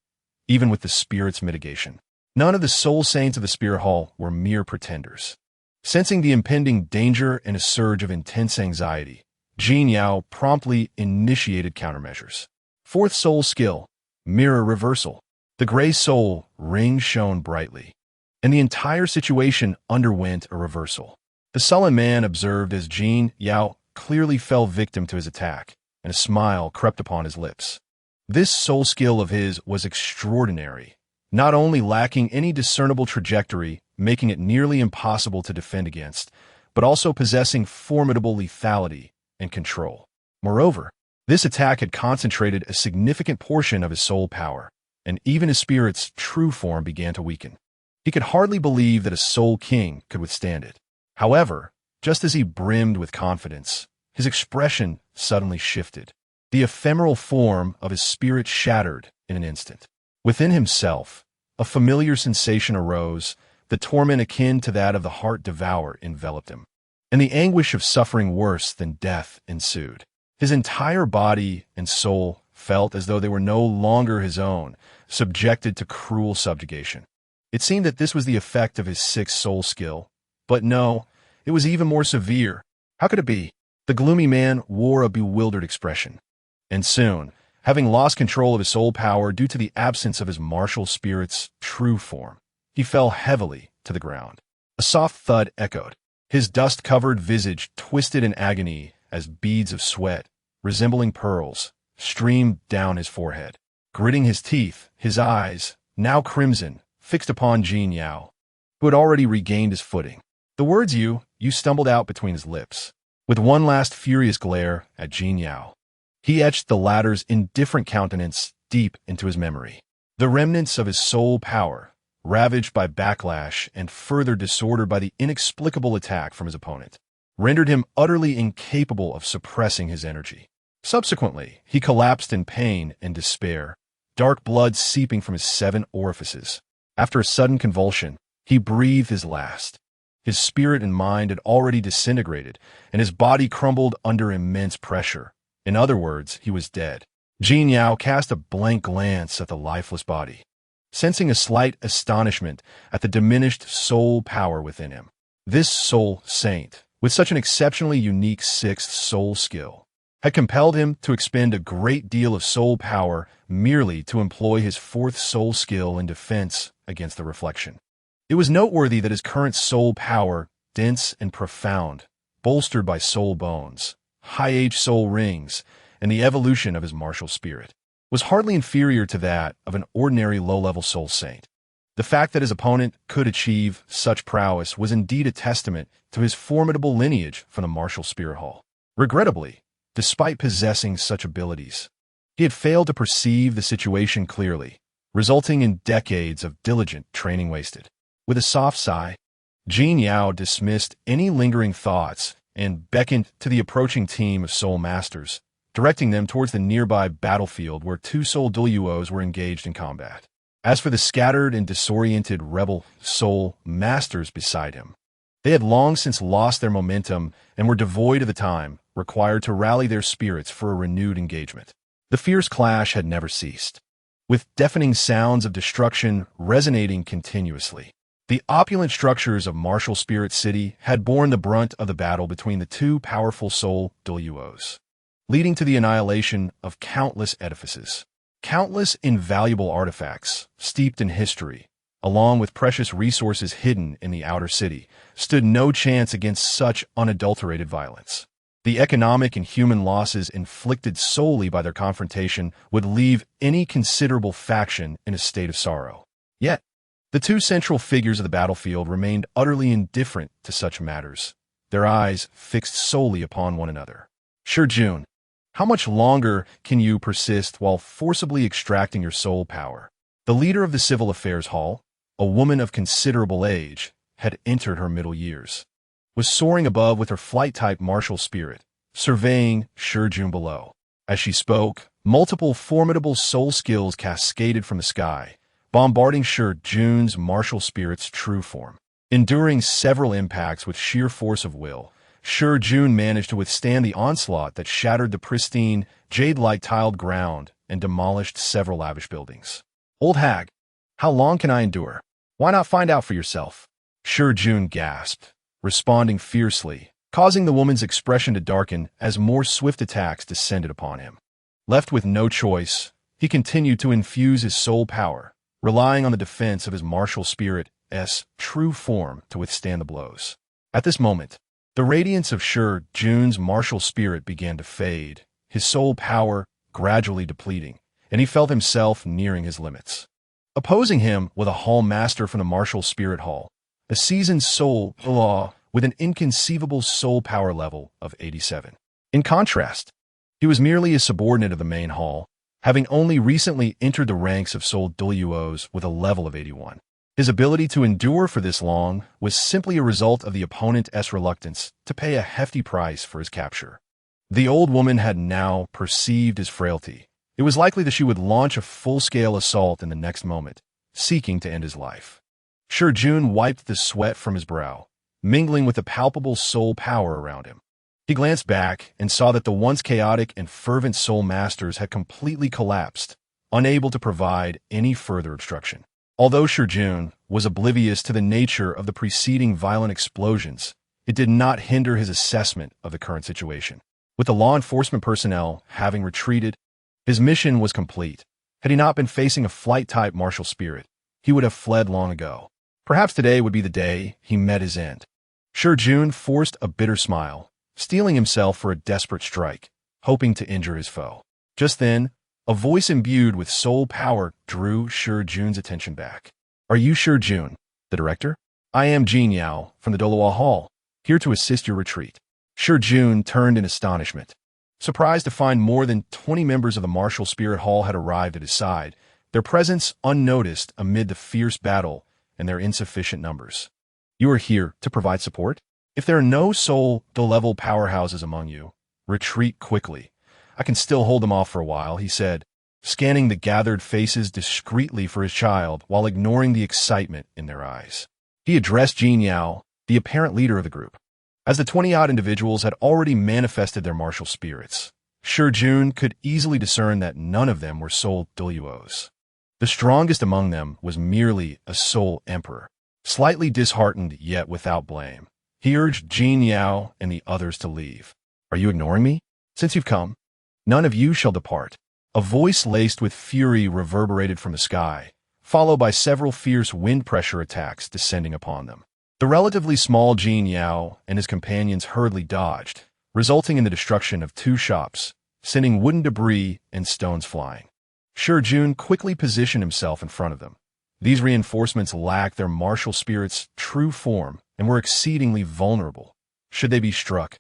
even with the spirit's mitigation. None of the soul saints of the Spirit Hall were mere pretenders. Sensing the impending danger and a surge of intense anxiety, Jin Yao promptly initiated countermeasures. 4th soul skill, Mirror Reversal. The gray soul ring shone brightly, and the entire situation underwent a reversal. The sullen man observed as Jin Yao clearly fell victim to his attack, and a smile crept upon his lips. This soul skill of his was extraordinary, not only lacking any discernible trajectory, making it nearly impossible to defend against, but also possessing formidable lethality and control. Moreover, this attack had concentrated a significant portion of his soul power, and even his spirit's true form began to weaken. He could hardly believe that a Soul King could withstand it. However, just as he brimmed with confidence, his expression suddenly shifted. The ephemeral form of his spirit shattered in an instant. Within himself, a familiar sensation arose, the torment akin to that of the Heart Devourer enveloped him, and the anguish of suffering worse than death ensued. His entire body and soul felt as though they were no longer his own, subjected to cruel subjugation. It seemed that this was the effect of his 6th soul skill, but no, it was even more severe. How could it be? The gloomy man wore a bewildered expression, and soon, having lost control of his soul power due to the absence of his martial spirit's true form, he fell heavily to the ground. A soft thud echoed. His dust-covered visage twisted in agony as beads of sweat, resembling pearls, streamed down his forehead. Gritting his teeth, his eyes, now crimson, fixed upon Jin Yao, who had already regained his footing. The words you stumbled out between his lips. With one last furious glare at Jin Yao, he etched the latter's indifferent countenance deep into his memory. The remnants of his soul power, ravaged by backlash and further disordered by the inexplicable attack from his opponent, rendered him utterly incapable of suppressing his energy. Subsequently, he collapsed in pain and despair, dark blood seeping from his 7 orifices. After a sudden convulsion, he breathed his last. His spirit and mind had already disintegrated, and his body crumbled under immense pressure. In other words, he was dead. Jin Yao cast a blank glance at the lifeless body, sensing a slight astonishment at the diminished soul power within him. This soul saint, with such an exceptionally unique 6th soul skill, had compelled him to expend a great deal of soul power merely to employ his 4th soul skill in defense against the reflection. It was noteworthy that his current soul power, dense and profound, bolstered by soul bones, high-age soul rings, and the evolution of his martial spirit, was hardly inferior to that of an ordinary low-level soul saint. The fact that his opponent could achieve such prowess was indeed a testament to his formidable lineage from the martial spirit hall. Regrettably, despite possessing such abilities, he had failed to perceive the situation clearly, resulting in decades of diligent training wasted. With a soft sigh, Jin Yao dismissed any lingering thoughts and beckoned to the approaching team of soul masters, directing them towards the nearby battlefield where 2 soul Douluos were engaged in combat. As for the scattered and disoriented rebel soul masters beside him, they had long since lost their momentum and were devoid of the time required to rally their spirits for a renewed engagement. The fierce clash had never ceased, with deafening sounds of destruction resonating continuously. The opulent structures of Martial Spirit City had borne the brunt of the battle between the 2 powerful soul Douluos, leading to the annihilation of countless edifices. Countless invaluable artifacts, steeped in history, along with precious resources hidden in the outer city, stood no chance against such unadulterated violence. The economic and human losses inflicted solely by their confrontation would leave any considerable faction in a state of sorrow. Yet, the 2 central figures of the battlefield remained utterly indifferent to such matters, their eyes fixed solely upon one another. Jun, how much longer can you persist while forcibly extracting your soul power? The leader of the Civil Affairs Hall, a woman of considerable age, had entered her middle years, was soaring above with her flight-type martial spirit, surveying Jun below. As she spoke, multiple formidable soul skills cascaded from the sky, bombarding Jun's martial spirit's true form. Enduring several impacts with sheer force of will, Jun managed to withstand the onslaught that shattered the pristine, jade-like tiled ground and demolished several lavish buildings. Old hag, how long can I endure? Why not find out for yourself? Jun gasped, responding fiercely, causing the woman's expression to darken as more swift attacks descended upon him. Left with no choice, he continued to infuse his soul power, relying on the defense of his martial spirit's true form to withstand the blows. At this moment, the radiance of Jun's martial spirit began to fade, his soul power gradually depleting, and he felt himself nearing his limits. Opposing him was a hall master from the Martial Spirit Hall, a seasoned soul law with an inconceivable soul power level of 87. In contrast, he was merely a subordinate of the main hall, having only recently entered the ranks of soul Douluos with a level of 81. His ability to endure for this long was simply a result of the opponent's reluctance to pay a hefty price for his capture. The old woman had now perceived his frailty. It was likely that she would launch a full-scale assault in the next moment, seeking to end his life. Jun wiped the sweat from his brow, mingling with the palpable soul power around him. He glanced back and saw that the once chaotic and fervent soul masters had completely collapsed, unable to provide any further obstruction. Although Jun was oblivious to the nature of the preceding violent explosions, it did not hinder his assessment of the current situation. With the law enforcement personnel having retreated, his mission was complete. Had he not been facing a flight-type martial spirit, he would have fled long ago. Perhaps today would be the day he met his end. Jun forced a bitter smile, steeling himself for a desperate strike, hoping to injure his foe. Just then, a voice imbued with soul power drew Jun's attention back. Are you Jun, the director? I am Jin Yao from the Douluo Hall, here to assist your retreat. Jun turned in astonishment, surprised to find more than 20 members of the Martial Spirit Hall had arrived at his side, their presence unnoticed amid the fierce battle and their insufficient numbers. You are here to provide support? If there are no soul-level powerhouses among you, retreat quickly. I can still hold them off for a while, he said, scanning the gathered faces discreetly for his child while ignoring the excitement in their eyes. He addressed Jin Yao, the apparent leader of the group. As the 20-odd individuals had already manifested their martial spirits, Shi Jun could easily discern that none of them were soul Douluos. The strongest among them was merely a soul emperor. Slightly disheartened yet without blame, he urged Jin Yao and the others to leave. Are you ignoring me? Since you've come, none of you shall depart. A voice laced with fury reverberated from the sky, followed by several fierce wind pressure attacks descending upon them. The relatively small Jin Yao and his companions hurriedly dodged, resulting in the destruction of 2 shops, sending wooden debris and stones flying. Shi Jun quickly positioned himself in front of them. These reinforcements lacked their martial spirit's true form and were exceedingly vulnerable. Should they be struck,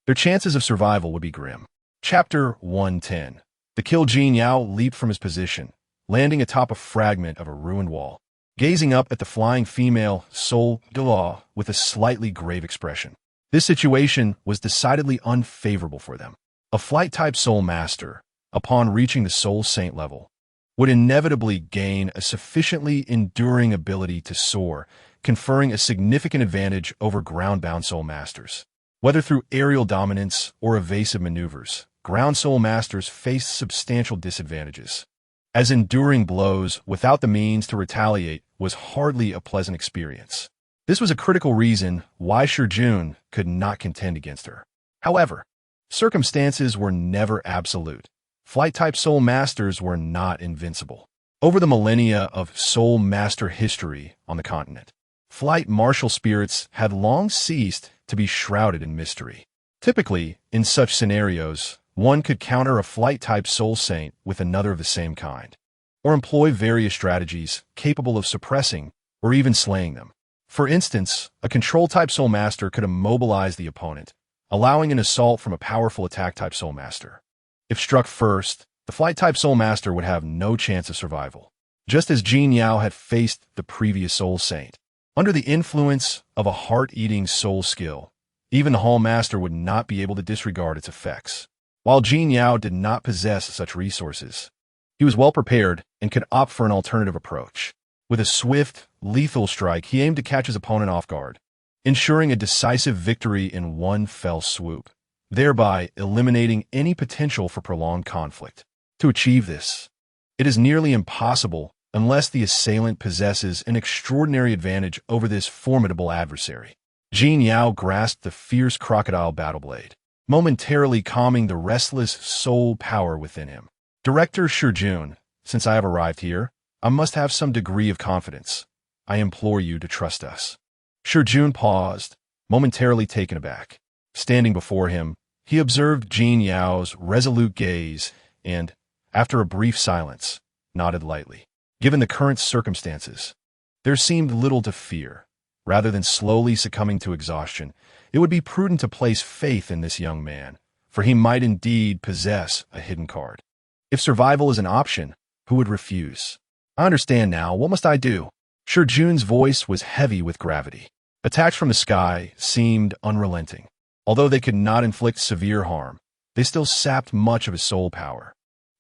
their chances of survival would be grim. Chapter 110. The Kill Jin Yao leaped from his position, landing atop a fragment of a ruined wall, gazing up at the flying female soul Dalu with a slightly grave expression. This situation was decidedly unfavorable for them. A flight-type soul master, upon reaching the soul saint level, would inevitably gain a sufficiently enduring ability to soar, conferring a significant advantage over ground-bound soul masters. Whether through aerial dominance or evasive maneuvers, ground soul masters faced substantial disadvantages, as enduring blows without the means to retaliate was hardly a pleasant experience. This was a critical reason why Shi Jun could not contend against her. However, circumstances were never absolute. Flight-type soul masters were not invincible. Over the millennia of soul master history on the continent, flight martial spirits had long ceased to be shrouded in mystery. Typically, in such scenarios, one could counter a flight-type soul saint with another of the same kind, or employ various strategies capable of suppressing or even slaying them. For instance, a control-type soul master could immobilize the opponent, allowing an assault from a powerful attack-type soul master. If struck first, the flight-type soul master would have no chance of survival, just as Jin Yao had faced the previous soul saint. Under the influence of a heart-eating soul skill, even the Hall Master would not be able to disregard its effects. While Jin Yao did not possess such resources, he was well prepared and could opt for an alternative approach. With a swift, lethal strike, he aimed to catch his opponent off guard, ensuring a decisive victory in one fell swoop, thereby eliminating any potential for prolonged conflict. To achieve this, it is nearly impossible unless the assailant possesses an extraordinary advantage over this formidable adversary. Jin Yao grasped the fierce crocodile battle blade, momentarily calming the restless soul power within him. Director Shi Jun, since I have arrived here, I must have some degree of confidence. I implore you to trust us. Shi Jun paused, momentarily taken aback. Standing before him, he observed Jin Yao's resolute gaze and, after a brief silence, nodded lightly. Given the current circumstances, there seemed little to fear. Rather than slowly succumbing to exhaustion, it would be prudent to place faith in this young man, for he might indeed possess a hidden card. If survival is an option, who would refuse? I understand now. What must I do? Shi Jun's voice was heavy with gravity. Attacks from the sky seemed unrelenting. Although they could not inflict severe harm, they still sapped much of his soul power.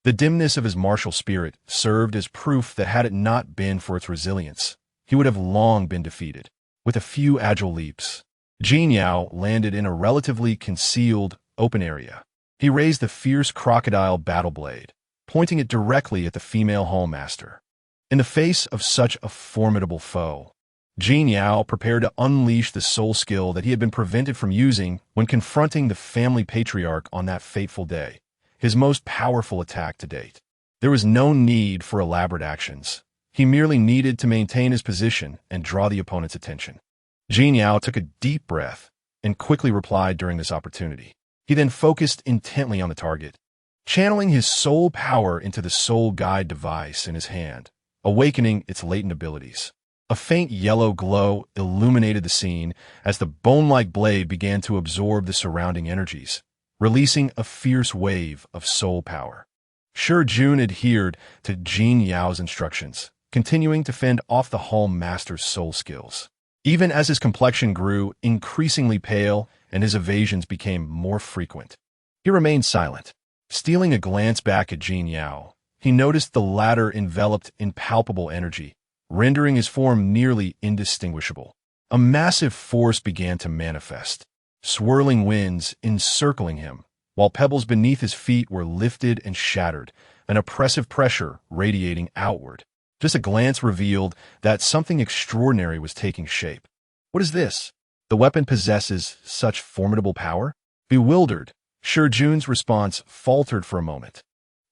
The dimness of his martial spirit served as proof that had it not been for its resilience, he would have long been defeated. With a few agile leaps, Jin Yao landed in a relatively concealed, open area. He raised the fierce crocodile battle blade, pointing it directly at the female hallmaster. In the face of such a formidable foe, Jin Yao prepared to unleash the soul skill that he had been prevented from using when confronting the family patriarch on that fateful day, his most powerful attack to date. There was no need for elaborate actions. He merely needed to maintain his position and draw the opponent's attention. Jin Yao took a deep breath and quickly replied during this opportunity. He then focused intently on the target, channeling his soul power into the soul guide device in his hand, awakening its latent abilities. A faint yellow glow illuminated the scene as the bone-like blade began to absorb the surrounding energies, releasing a fierce wave of soul power. Jun adhered to Jin Yao's instructions, continuing to fend off the Hall Master's soul skills. Even as his complexion grew increasingly pale and his evasions became more frequent, he remained silent. Stealing a glance back at Jin Yao, he noticed the latter enveloped in palpable energy, rendering his form nearly indistinguishable. A massive force began to manifest, swirling winds encircling him, while pebbles beneath his feet were lifted and shattered, an oppressive pressure radiating outward. Just a glance revealed that something extraordinary was taking shape. What is this? The weapon possesses such formidable power? Bewildered, Jun's response faltered for a moment,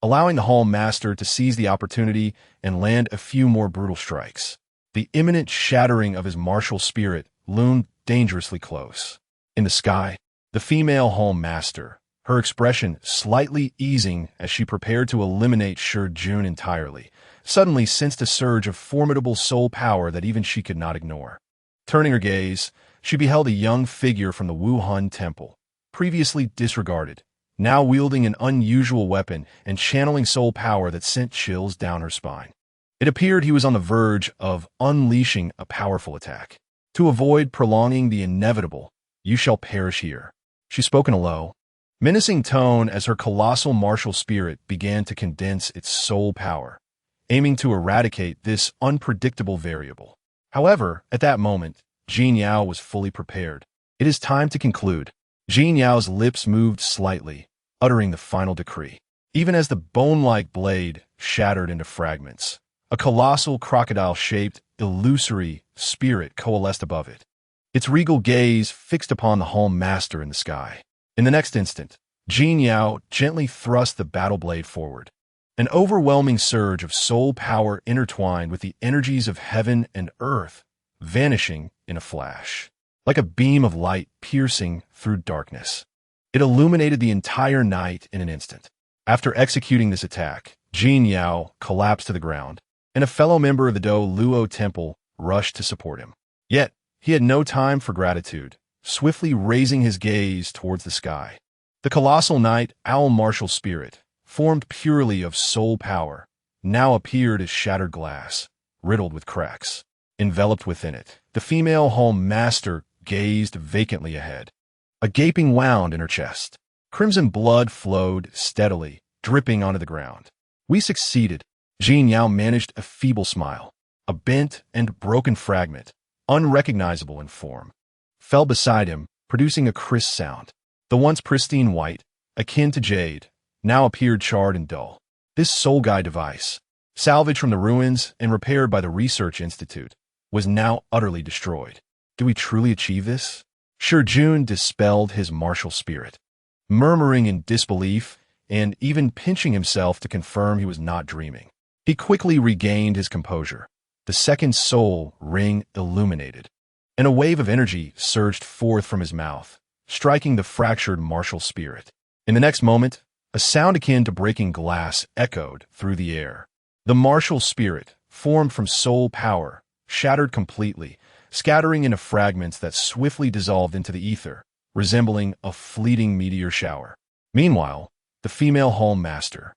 allowing the Hall Master to seize the opportunity and land a few more brutal strikes. The imminent shattering of his martial spirit loomed dangerously close. In the sky, the female Hall Master, her expression slightly easing as she prepared to eliminate Jun entirely, suddenly sensed a surge of formidable soul power that even she could not ignore. Turning her gaze, she beheld a young figure from the Wuhan Temple, previously disregarded, now wielding an unusual weapon and channeling soul power that sent chills down her spine. It appeared he was on the verge of unleashing a powerful attack. To avoid prolonging the inevitable, you shall perish here. She spoke in a low, menacing tone as her colossal martial spirit began to condense its soul power, aiming to eradicate this unpredictable variable. However, at that moment, Jin Yao was fully prepared. It is time to conclude. Jin Yao's lips moved slightly, uttering the final decree. Even as the bone-like blade shattered into fragments, a colossal crocodile-shaped, illusory spirit coalesced above it, its regal gaze fixed upon the Hall Master in the sky. In the next instant, Jin Yao gently thrust the battle blade forward. An overwhelming surge of soul power intertwined with the energies of heaven and earth, vanishing in a flash. Like a beam of light piercing through darkness, it illuminated the entire night in an instant. After executing this attack, Jin Yao collapsed to the ground, and a fellow member of the Douluo Temple rushed to support him. Yet, he had no time for gratitude, swiftly raising his gaze towards the sky. The colossal night owl martial spirit, formed purely of soul power, now appeared as shattered glass, riddled with cracks. Enveloped within it, the female Hall Master gazed vacantly ahead, a gaping wound in her chest. Crimson blood flowed steadily, dripping onto the ground. We succeeded. Jin Yao managed a feeble smile. A bent and broken fragment, unrecognizable in form, fell beside him, producing a crisp sound. The once pristine white, akin to jade, now appeared charred and dull. This soul guide device, salvaged from the ruins and repaired by the Research Institute, was now utterly destroyed. Do we truly achieve this? Jun dispelled his martial spirit, murmuring in disbelief and even pinching himself to confirm he was not dreaming. He quickly regained his composure, the second soul ring illuminated, and a wave of energy surged forth from his mouth, striking the fractured martial spirit. In the next moment, a sound akin to breaking glass echoed through the air. The martial spirit, formed from soul power, shattered completely, scattering into fragments that swiftly dissolved into the ether, resembling a fleeting meteor shower. Meanwhile, the female Hall Master,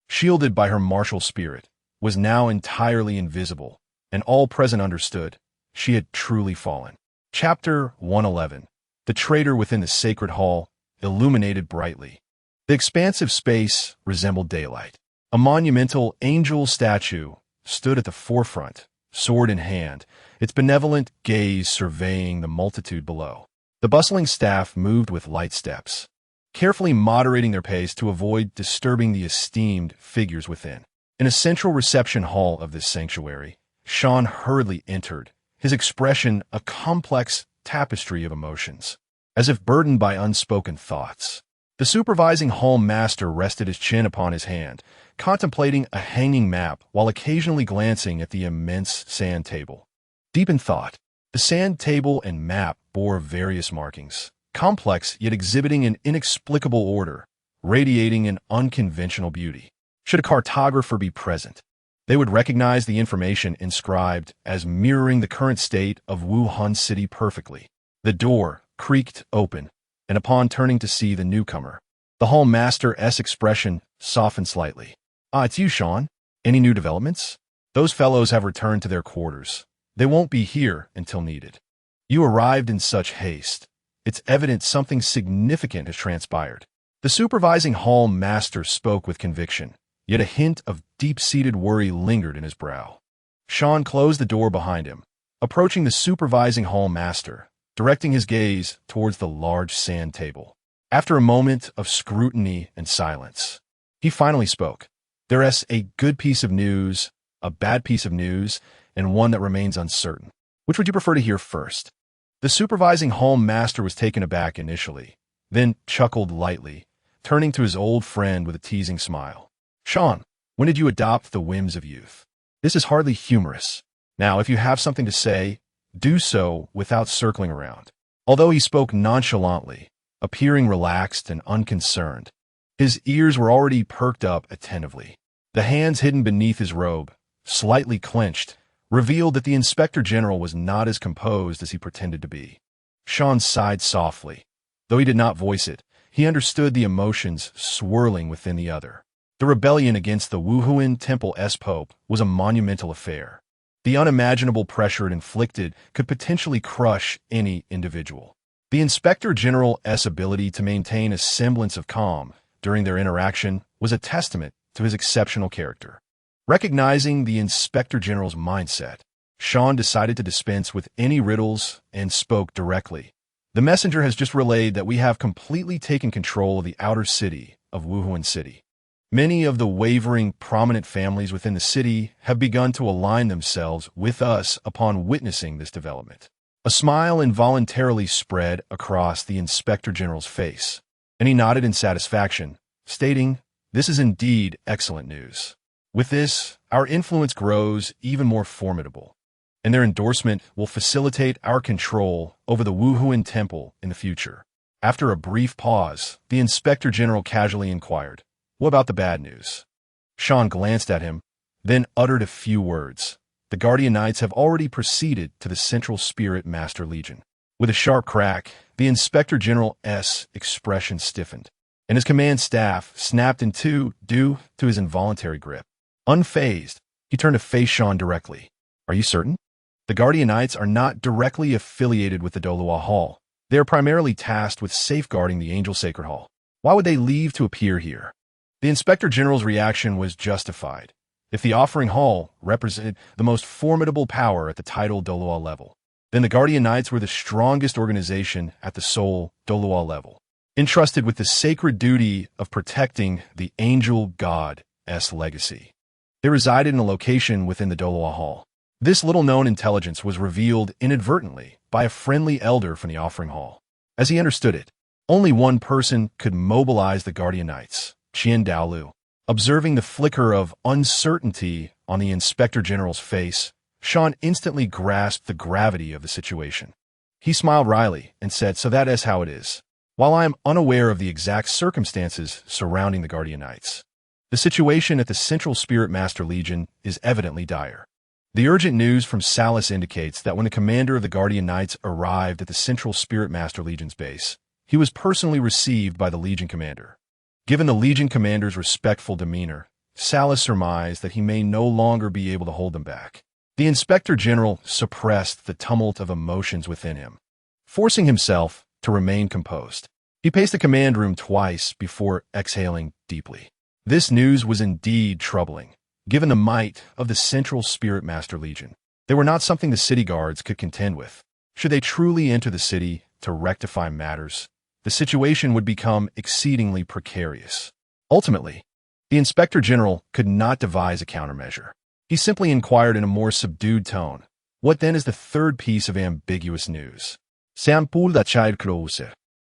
shielded by her martial spirit, was now entirely invisible, and all present understood she had truly fallen. Chapter 111. The traitor within the sacred hall, illuminated brightly. The expansive space resembled daylight. A monumental angel statue stood at the forefront, sword in hand, its benevolent gaze surveying the multitude below. The bustling staff moved with light steps, carefully moderating their pace to avoid disturbing the esteemed figures within. In a central reception hall of this sanctuary, Sean hurriedly entered, his expression a complex tapestry of emotions, as if burdened by unspoken thoughts. The supervising hall master rested his chin upon his hand, contemplating a hanging map while occasionally glancing at the immense sand table. Deep in thought, the sand table and map bore various markings, complex yet exhibiting an inexplicable order, radiating an unconventional beauty. Should a cartographer be present, they would recognize the information inscribed as mirroring the current state of Wuhan City perfectly. The door creaked open, and upon turning to see the newcomer, the hall master's expression softened slightly. Ah, it's you, Sean. Any new developments? Those fellows have returned to their quarters. They won't be here until needed. You arrived in such haste. It's evident something significant has transpired. The supervising hall master spoke with conviction, yet a hint of deep-seated worry lingered in his brow. Sean closed the door behind him, approaching the supervising hall master, directing his gaze towards the large sand table. After a moment of scrutiny and silence, he finally spoke. There's a good piece of news, a bad piece of news, and one that remains uncertain. Which would you prefer to hear first? The supervising hall master was taken aback initially, then chuckled lightly, turning to his old friend with a teasing smile. Sean, when did you adopt the whims of youth? This is hardly humorous. Now, if you have something to say, do so without circling around. Although he spoke nonchalantly, appearing relaxed and unconcerned, his ears were already perked up attentively. The hands hidden beneath his robe, slightly clenched, revealed that the inspector general was not as composed as he pretended to be. Sean sighed softly. Though he did not voice it, he understood the emotions swirling within the other. The rebellion against the Wuhuan Temple S-Pope was a monumental affair. The unimaginable pressure it inflicted could potentially crush any individual. The Inspector General's ability to maintain a semblance of calm during their interaction was a testament to his exceptional character. Recognizing the Inspector General's mindset, Sean decided to dispense with any riddles and spoke directly. The messenger has just relayed that we have completely taken control of the outer city of Wuhuan City. Many of the wavering, prominent families within the city have begun to align themselves with us upon witnessing this development. A smile involuntarily spread across the Inspector General's face, and he nodded in satisfaction, stating, "This is indeed excellent news. With this, our influence grows even more formidable, and their endorsement will facilitate our control over the Wuhuan Temple in the future." After a brief pause, the Inspector General casually inquired, "What about the bad news?" Sean glanced at him, then uttered a few words. The Guardian Knights have already proceeded to the Central Spirit Master Legion. With a sharp crack, the Inspector General's expression stiffened, and his command staff snapped in two due to his involuntary grip. Unfazed, he turned to face Sean directly. "Are you certain?" The Guardian Knights are not directly affiliated with the Douluo Hall. They are primarily tasked with safeguarding the Angel Sacred Hall. Why would they leave to appear here? The Inspector General's reaction was justified. If the offering hall represented the most formidable power at the title Douluo level, then the Guardian Knights were the strongest organization at the Soul Douluo level, entrusted with the sacred duty of protecting the Angel God's legacy. They resided in a location within the Douluo Hall. This little-known intelligence was revealed inadvertently by a friendly elder from the offering hall. As he understood it, only one person could mobilize the Guardian Knights, Dalu. Observing the flicker of uncertainty on the Inspector General's face, Sean instantly grasped the gravity of the situation. He smiled wryly and said, "So that is how it is. While I am unaware of the exact circumstances surrounding the Guardian Knights, the situation at the Central Spirit Master Legion is evidently dire. The urgent news from Salus indicates that when the commander of the Guardian Knights arrived at the Central Spirit Master Legion's base, he was personally received by the Legion commander. Given the Legion commander's respectful demeanor, Salus surmised that he may no longer be able to hold them back. The Inspector General suppressed the tumult of emotions within him, forcing himself to remain composed. He paced the command room twice before exhaling deeply. This news was indeed troubling. Given the might of the Central Spirit Master Legion, they were not something the city guards could contend with. Should they truly enter the city to rectify matters, the situation would become exceedingly precarious. Ultimately, the Inspector General could not devise a countermeasure. He simply inquired in a more subdued tone, "What then is the third piece of ambiguous news?"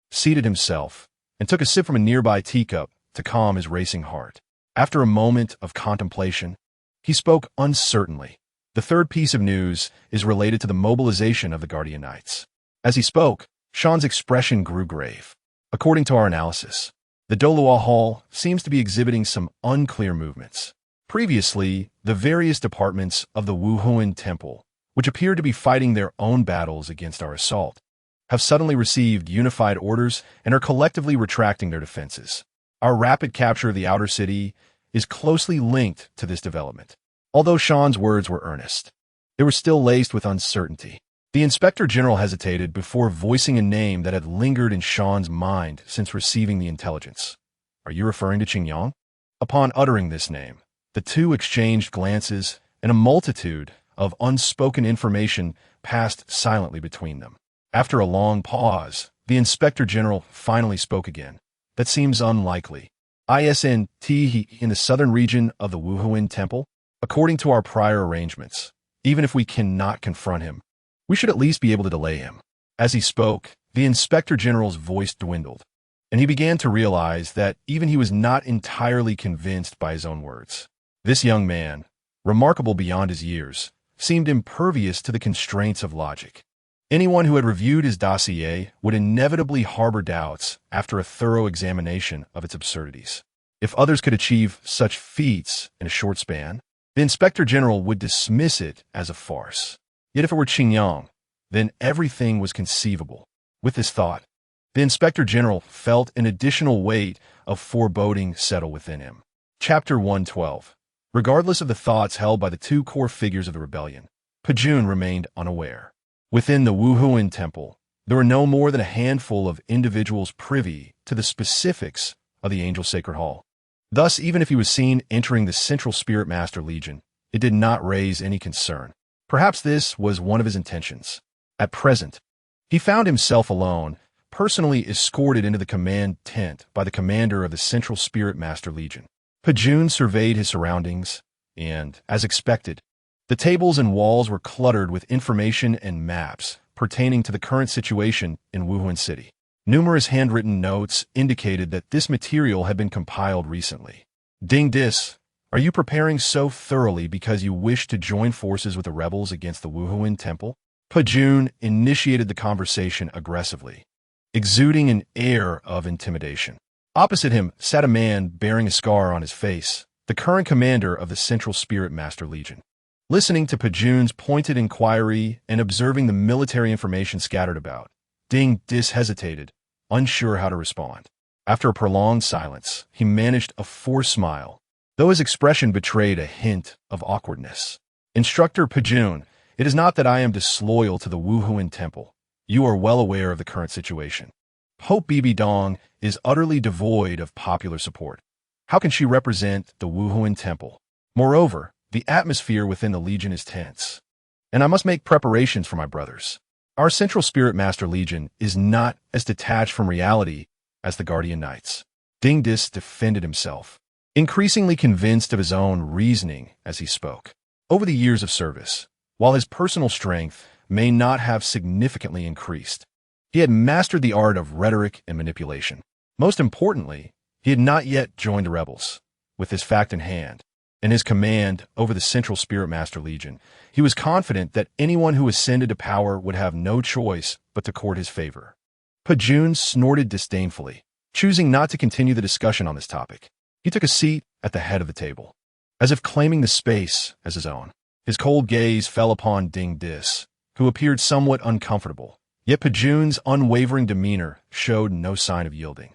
Seated himself and took a sip from a nearby teacup to calm his racing heart. After a moment of contemplation, he spoke uncertainly. "The third piece of news is related to the mobilization of the Guardian Knights." As he spoke, Sean's expression grew grave. "According to our analysis, the Douluo Hall seems to be exhibiting some unclear movements. Previously, the various departments of the Wuhuan Temple, which appear to be fighting their own battles against our assault, have suddenly received unified orders and are collectively retracting their defenses. Our rapid capture of the outer city is closely linked to this development. Although Sean's words were earnest, they were still laced with uncertainty. The Inspector General hesitated before voicing a name that had lingered in Sean's mind since receiving the intelligence. Are you referring to Qingyang? Upon uttering this name, the two exchanged glances, and a multitude of unspoken information passed silently between them. After a long pause, the Inspector General finally spoke again. That seems unlikely. Isn't he in the southern region of the Wuhuan Temple? According to our prior arrangements, even if we cannot confront him, we should at least be able to delay him. As he spoke, the Inspector General's voice dwindled, and he began to realize that even he was not entirely convinced by his own words. This young man, remarkable beyond his years, seemed impervious to the constraints of logic. Anyone who had reviewed his dossier would inevitably harbor doubts after a thorough examination of its absurdities. If others could achieve such feats in a short span, the Inspector General would dismiss it as a farce. Yet if it were Qingyang, then everything was conceivable. With this thought, the Inspector General felt an additional weight of foreboding settle within him. Chapter 112. Regardless of the thoughts held by the two core figures of the rebellion, Pejun remained unaware. Within the Wuhuan Temple, there were no more than a handful of individuals privy to the specifics of the Angel Sacred Hall. Thus, even if he was seen entering the Central Spirit Master Legion, it did not raise any concern. Perhaps this was one of his intentions. At present, he found himself alone, personally escorted into the command tent by the commander of the Central Spirit Master Legion. Pejun surveyed his surroundings, and, as expected, the tables and walls were cluttered with information and maps pertaining to the current situation in Wuhuan City. Numerous handwritten notes indicated that this material had been compiled recently. Ding Dis, are you preparing so thoroughly because you wish to join forces with the rebels against the Wuhuan Temple? Pejun initiated the conversation aggressively, exuding an air of intimidation. Opposite him sat a man bearing a scar on his face, the current commander of the Central Spirit Master Legion. Listening to Pejun's pointed inquiry and observing the military information scattered about, Ding Dis hesitated, unsure how to respond. After a prolonged silence, he managed a forced smile, though his expression betrayed a hint of awkwardness. Instructor Pejun, it is not that I am disloyal to the Wuhuan Temple. You are well aware of the current situation. Pope Bibi Dong is utterly devoid of popular support. How can she represent the Wuhuan Temple? Moreover, the atmosphere within the Legion is tense, and I must make preparations for my brothers. Our Central Spirit Master Legion is not as detached from reality as the Guardian Knights. Ding Dis defended himself, increasingly convinced of his own reasoning as he spoke. Over the years of service, while his personal strength may not have significantly increased, he had mastered the art of rhetoric and manipulation. Most importantly, he had not yet joined the rebels. With this fact in hand, and his command over the Central Spirit Master Legion, he was confident that anyone who ascended to power would have no choice but to court his favor. Pejun snorted disdainfully, choosing not to continue the discussion on this topic. He took a seat at the head of the table, as if claiming the space as his own. His cold gaze fell upon Ding Dis, who appeared somewhat uncomfortable, yet Pejun's unwavering demeanor showed no sign of yielding.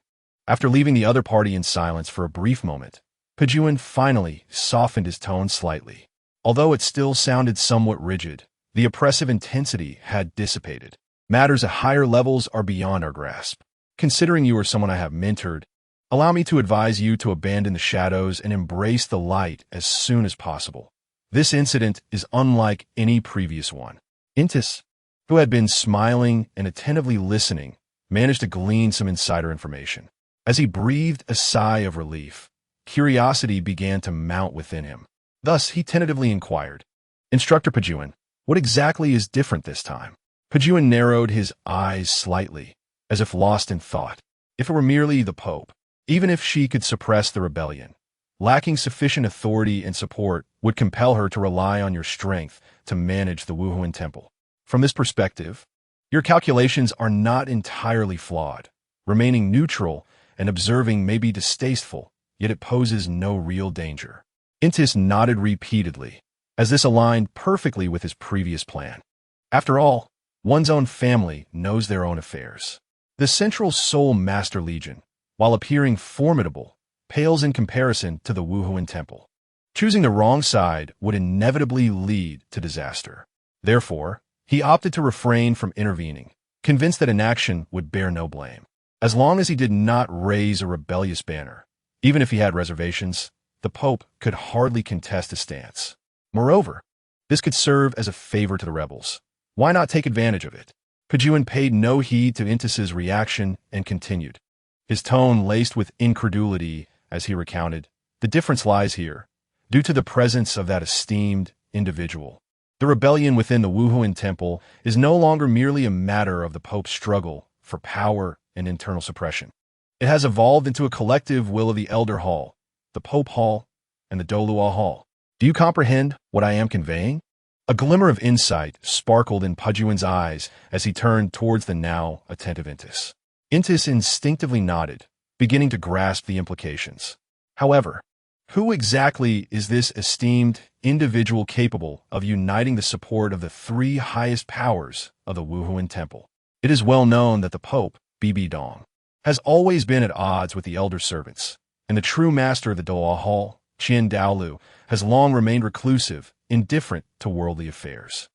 After leaving the other party in silence for a brief moment, Pejun finally softened his tone slightly. Although it still sounded somewhat rigid, the oppressive intensity had dissipated. Matters at higher levels are beyond our grasp. Considering you are someone I have mentored, allow me to advise you to abandon the shadows and embrace the light as soon as possible. This incident is unlike any previous one. Intis, who had been smiling and attentively listening, managed to glean some insider information. As he breathed a sigh of relief, curiosity began to mount within him. Thus, he tentatively inquired, Instructor Pejun, what exactly is different this time? Pejun narrowed his eyes slightly, as if lost in thought. If it were merely the Pope, even if she could suppress the rebellion, lacking sufficient authority and support would compel her to rely on your strength to manage the Wuhuan Temple. From this perspective, your calculations are not entirely flawed. Remaining neutral and observing may be distasteful, yet it poses no real danger. Intis nodded repeatedly, as this aligned perfectly with his previous plan. After all, one's own family knows their own affairs. The Central Soul Master Legion, while appearing formidable, pales in comparison to the Wuhuan Temple. Choosing the wrong side would inevitably lead to disaster. Therefore, he opted to refrain from intervening, convinced that inaction would bear no blame. As long as he did not raise a rebellious banner, even if he had reservations, the Pope could hardly contest his stance. Moreover, this could serve as a favor to the rebels. Why not take advantage of it? PunchKO paid no heed to Intis's reaction and continued, his tone laced with incredulity as he recounted, "The difference lies here. Due to the presence of that esteemed individual, the rebellion within the Wuhuan Temple is no longer merely a matter of the Pope's struggle for power and internal suppression. It has evolved into a collective will of the Elder Hall, the Pope Hall, and the Douluo Hall. Do you comprehend what I am conveying?" A glimmer of insight sparkled in PunchKO's eyes as he turned towards the now attentive Intis. Intis instinctively nodded, beginning to grasp the implications. However, who exactly is this esteemed individual capable of uniting the support of the three highest powers of the Wuhuan Temple? It is well known that the Pope, Bibi Dong, has always been at odds with the elder servants, and the true master of the Douluo Hall, Dalu, has long remained reclusive, indifferent to worldly affairs.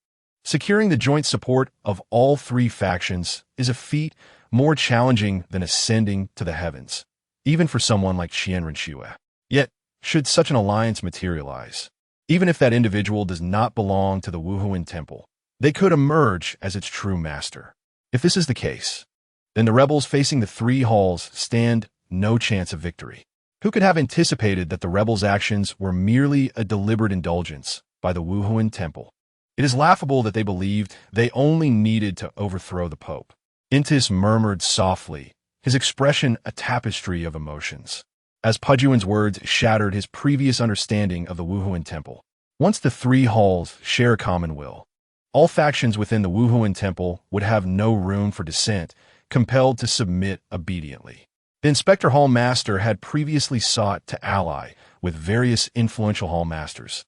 Securing the joint support of all three factions is a feat more challenging than ascending to the heavens, even for someone like Qianren. Yet, should such an alliance materialize, even if that individual does not belong to the Wuhuan Temple, they could emerge as its true master. If this is the case, then the rebels facing the three halls stand no chance of victory. Who could have anticipated that the rebels' actions were merely a deliberate indulgence by the Wuhuan Temple? It is laughable that they believed they only needed to overthrow the Pope. Intis murmured softly, his expression a tapestry of emotions, as PunchKO's words shattered his previous understanding of the Wuhuan Temple. Once the three halls share a common will, all factions within the Wuhuan Temple would have no room for dissent, compelled to submit obediently. The Inspector Hall Master had previously sought to ally with various influential Hall Masters,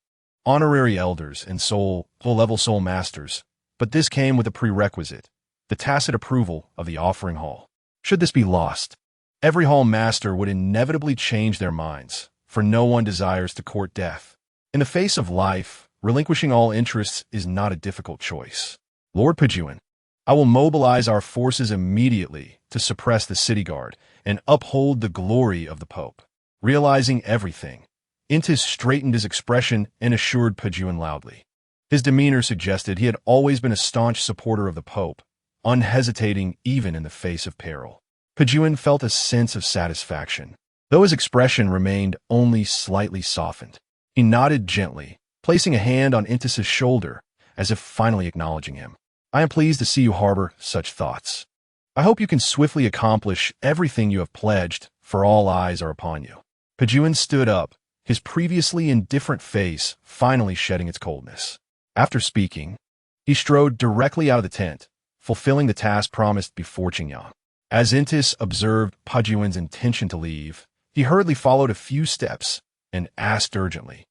honorary elders, and low-level Soul Masters, but this came with a prerequisite, the tacit approval of the offering hall. Should this be lost, every Hall Master would inevitably change their minds, for no one desires to court death. In the face of life, relinquishing all interests is not a difficult choice. Lord PunchKO, I will mobilize our forces immediately to suppress the city guard and uphold the glory of the Pope. Realizing everything, Intis straightened his expression and assured PunchKO loudly. His demeanor suggested he had always been a staunch supporter of the Pope, unhesitating even in the face of peril. PunchKO felt a sense of satisfaction, though his expression remained only slightly softened. He nodded gently, placing a hand on Intis's shoulder, as if finally acknowledging him. I am pleased to see you harbor such thoughts. I hope you can swiftly accomplish everything you have pledged, for all eyes are upon you. PunchKO stood up, his previously indifferent face finally shedding its coldness. After speaking, he strode directly out of the tent, fulfilling the task promised before Qingyang. As Intis observed PunchKO's intention to leave, he hurriedly followed a few steps and asked urgently,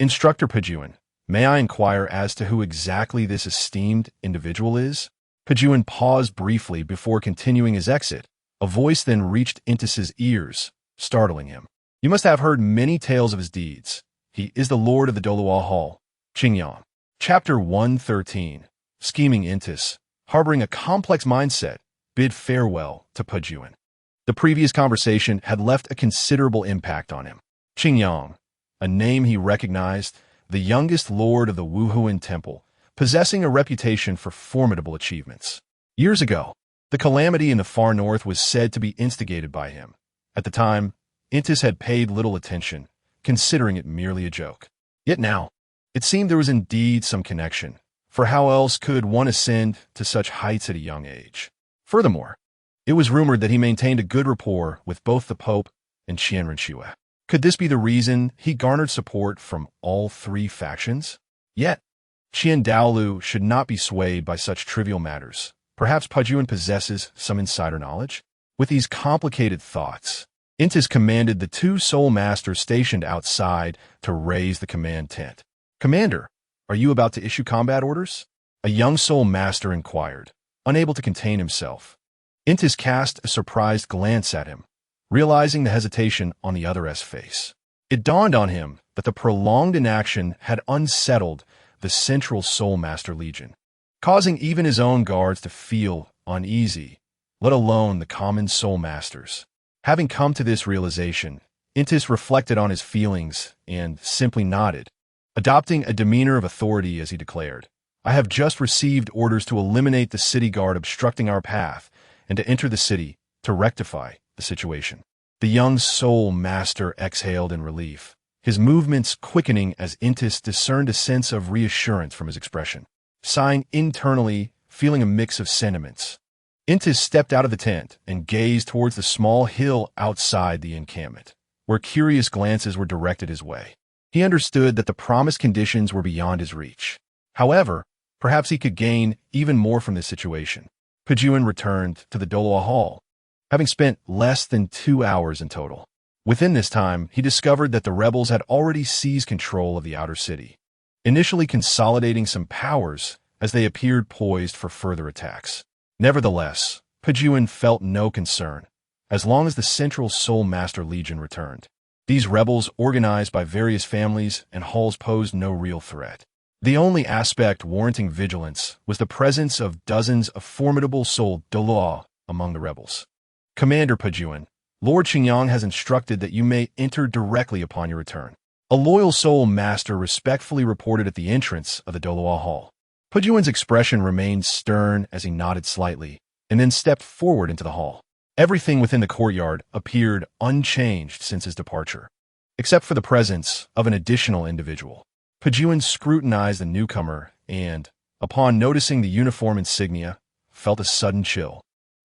Instructor PunchKO, may I inquire as to who exactly this esteemed individual is? PunchKO paused briefly before continuing his exit. A voice then reached Intis's ears, startling him. You must have heard many tales of his deeds. He is the Lord of the Douluo Hall, Qingyang. Chapter 113. Scheming Intis, harboring a complex mindset, bid farewell to PunchKO. The previous conversation had left a considerable impact on him. Qingyang, a name he recognized, the youngest lord of the Wuhuan Temple, possessing a reputation for formidable achievements. Years ago, the calamity in the far north was said to be instigated by him. At the time, Intis had paid little attention, considering it merely a joke. Yet now, it seemed there was indeed some connection, for how else could one ascend to such heights at a young age? Furthermore, it was rumored that he maintained a good rapport with both the Pope and Qianren. Could this be the reason he garnered support from all three factions? Yet, Dalu should not be swayed by such trivial matters. Perhaps PunchKO possesses some insider knowledge? With these complicated thoughts, Intis commanded the two Soul Masters stationed outside to raise the command tent. Commander, are you about to issue combat orders? A young Soul Master inquired, unable to contain himself. Intis cast a surprised glance at him, realizing the hesitation on the other's face. It dawned on him that the prolonged inaction had unsettled the Central Soul Master Legion, causing even his own guards to feel uneasy, let alone the common Soul Masters. Having come to this realization, Intis reflected on his feelings and simply nodded, adopting a demeanor of authority as he declared, "I have just received orders to eliminate the city guard obstructing our path and to enter the city to rectify the situation." The young Soul Master exhaled in relief, his movements quickening as Intis discerned a sense of reassurance from his expression. Sighing internally, feeling a mix of sentiments, Intis stepped out of the tent and gazed towards the small hill outside the encampment, where curious glances were directed his way. He understood that the promised conditions were beyond his reach. However, perhaps he could gain even more from this situation. PunchKO returned to the Douluo Hall, having spent less than 2 hours in total. Within this time, he discovered that the rebels had already seized control of the outer city, initially consolidating some powers as they appeared poised for further attacks. Nevertheless, PunchKO felt no concern, as long as the Central Soul Master Legion returned. These rebels, organized by various families and halls, posed no real threat. The only aspect warranting vigilance was the presence of dozens of formidable Soul Dalu among the rebels. "Commander PunchKO, Lord Xingyang has instructed that you may enter directly upon your return," a loyal Soul Master respectfully reported at the entrance of the Douluo Hall. PunchKO's expression remained stern as he nodded slightly, and then stepped forward into the hall. Everything within the courtyard appeared unchanged since his departure, except for the presence of an additional individual. PunchKO scrutinized the newcomer and, upon noticing the uniform insignia, felt a sudden chill.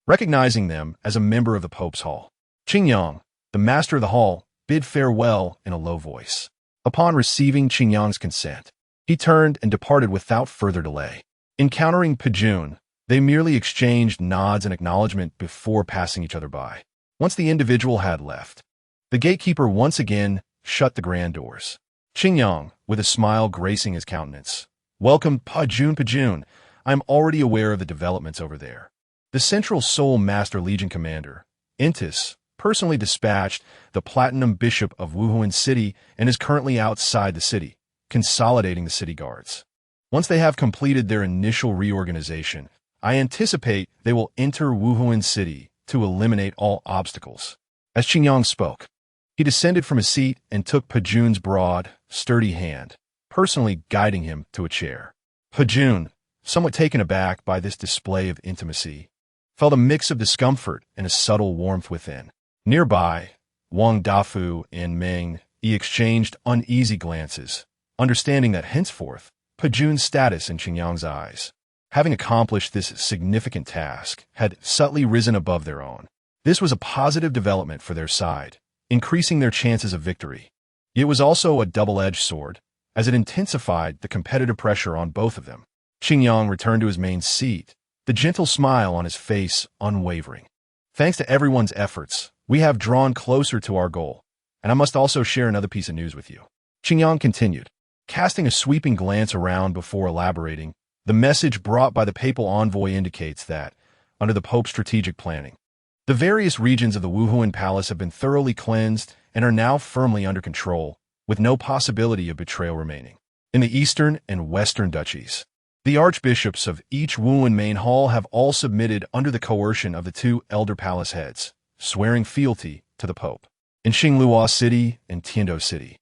Recognizing them as a member of the Pope's Hall, Xingyang, the master of the hall, bid farewell in a low voice. Upon receiving Xingyang's consent, he turned and departed without further delay. Encountering PunchKO, they merely exchanged nods and acknowledgement before passing each other by. Once the individual had left, the gatekeeper once again shut the grand doors. Xingyang, with a smile gracing his countenance, "Welcome, PunchKO. I am already aware of the developments over there." The Central Soul Master Legion commander, Intis, personally dispatched the Platinum Bishop of Wuhuan City and is currently outside the city, consolidating the city guards. Once they have completed their initial reorganization, I anticipate they will enter Wuhuan City to eliminate all obstacles. As Xingyang spoke, he descended from his seat and took PunchKO's broad, sturdy hand, personally guiding him to a chair. PunchKO, somewhat taken aback by this display of intimacy, felt a mix of discomfort and a subtle warmth within. Nearby, Wang Dafu and Meng Yi exchanged uneasy glances, understanding that henceforth, PunchKO's status in Xingyang's eyes, having accomplished this significant task, had subtly risen above their own. This was a positive development for their side, increasing their chances of victory. It was also a double-edged sword, as it intensified the competitive pressure on both of them. Xingyang returned to his main seat, the gentle smile on his face unwavering. "Thanks to everyone's efforts, we have drawn closer to our goal, and I must also share another piece of news with you," Xingyang continued, casting a sweeping glance around before elaborating. "The message brought by the papal envoy indicates that, under the Pope's strategic planning, the various regions of the Wuhuan Palace have been thoroughly cleansed and are now firmly under control, with no possibility of betrayal remaining. In the eastern and western duchies, the archbishops of each Wuhuan main hall have all submitted under the coercion of the 2 elder palace heads, swearing fealty to the Pope. In Xingluo City and Tiando City,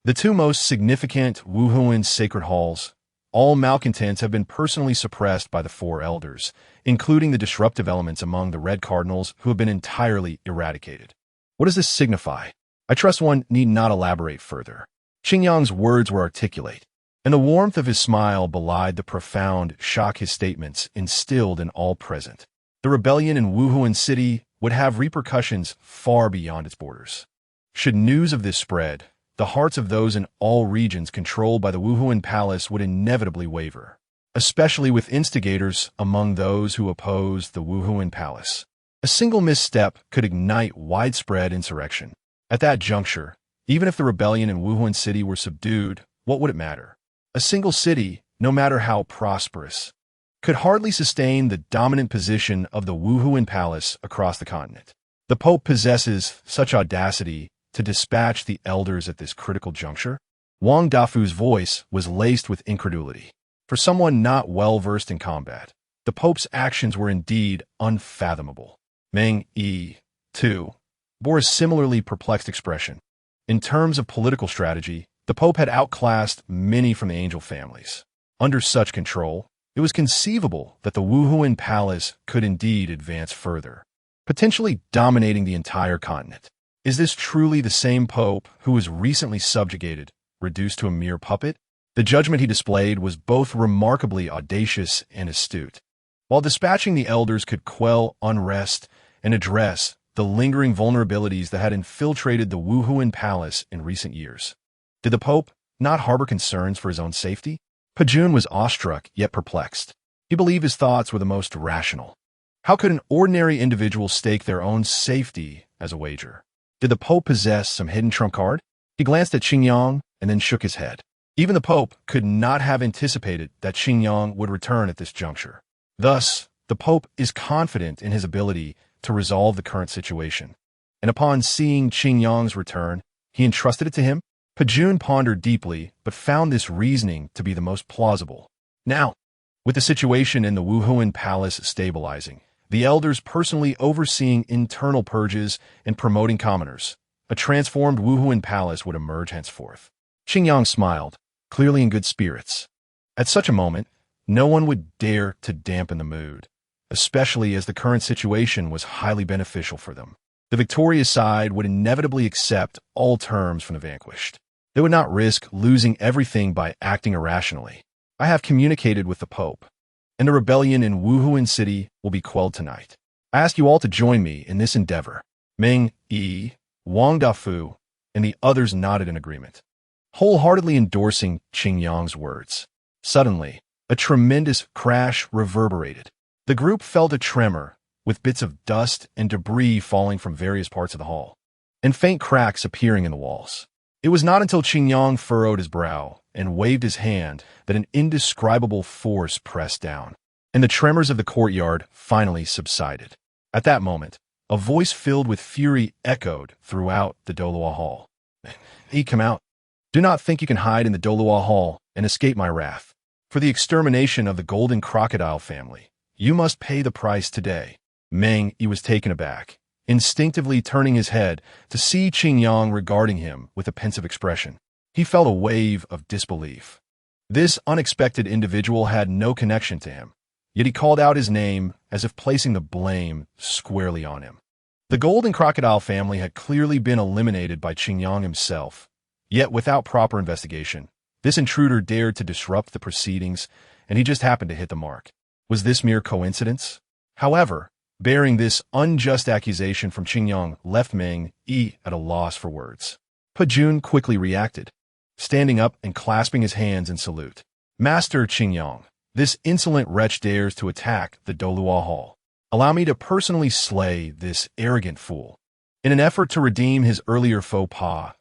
the 2 most significant Wuhuan sacred halls, all malcontents have been personally suppressed by the 4 elders, including the disruptive elements among the Red Cardinals who have been entirely eradicated. What does this signify? I trust one need not elaborate further." Xingyang's words were articulate, and the warmth of his smile belied the profound shock his statements instilled in all present. The rebellion in Wuhuan City would have repercussions far beyond its borders. Should news of this spread, the hearts of those in all regions controlled by the Wuhuan Palace would inevitably waver, especially with instigators among those who opposed the Wuhuan Palace. A single misstep could ignite widespread insurrection. At that juncture, even if the rebellion in Wuhuan City were subdued, what would it matter? A single city, no matter how prosperous, could hardly sustain the dominant position of the Wuhuan Palace across the continent. The The Pope possesses such audacity to dispatch the elders at this critical juncture? Wang Dafu's voice was laced with incredulity. For someone not well-versed in combat, the Pope's actions were indeed unfathomable. Meng Yi, too, bore a similarly perplexed expression. In terms of political strategy, the Pope had outclassed many from the angel families. Under such control, it was conceivable that the Wuhuan Palace could indeed advance further, potentially dominating the entire continent. Is this truly the same Pope who was recently subjugated, reduced to a mere puppet? The judgment he displayed was both remarkably audacious and astute. While dispatching the elders could quell unrest and address the lingering vulnerabilities that had infiltrated the Wuhuan Palace in recent years. Did the Pope not harbor concerns for his own safety? Pejun was awestruck yet perplexed. He believed his thoughts were the most rational. How could an ordinary individual stake their own safety as a wager? Did the Pope possess some hidden trump card? He glanced at Qingyang and then shook his head. Even the Pope could not have anticipated that Qingyang would return at this juncture. Thus, the Pope is confident in his ability to resolve the current situation. And upon seeing Qingyang's return, he entrusted it to him? Pejun pondered deeply, but found this reasoning to be the most plausible. Now, with the situation in the Wuhuan Palace stabilizing, the elders personally overseeing internal purges and promoting commoners, a transformed Wuhuan Palace would emerge henceforth. Qingyang smiled, clearly in good spirits. At such a moment, no one would dare to dampen the mood, especially as the current situation was highly beneficial for them. The victorious side would inevitably accept all terms from the vanquished. They would not risk losing everything by acting irrationally. I have communicated with the Pope, and the rebellion in Wuhuan City will be quelled tonight. I ask you all to join me in this endeavor. Meng Yi, Wang Dafu, and the others nodded in agreement, wholeheartedly endorsing Qingyang's words. Suddenly, a tremendous crash reverberated. The group felt a tremor, with bits of dust and debris falling from various parts of the hall, and faint cracks appearing in the walls. It was not until Qingyang furrowed his brow and waved his hand that an indescribable force pressed down, and the tremors of the courtyard finally subsided. At that moment, a voice filled with fury echoed throughout the Douluo hall. Come out. Do not think you can hide in the Douluo hall and escape my wrath. For the extermination of the golden crocodile family, you must pay the price today. Meng Yi was taken aback, instinctively turning his head to see Qingyang regarding him with a pensive expression. He felt a wave of disbelief. This unexpected individual had no connection to him, yet he called out his name as if placing the blame squarely on him. The golden crocodile family had clearly been eliminated by Qingyang himself, yet without proper investigation, this intruder dared to disrupt the proceedings, and he just happened to hit the mark. Was this mere coincidence? However, bearing this unjust accusation from Qingyang left Meng Yi at a loss for words. Pejun quickly reacted, standing up and clasping his hands in salute. Master Qingyang, this insolent wretch dares to attack the Douluo hall. Allow me to personally slay this arrogant fool. In an effort to redeem his earlier faux pas,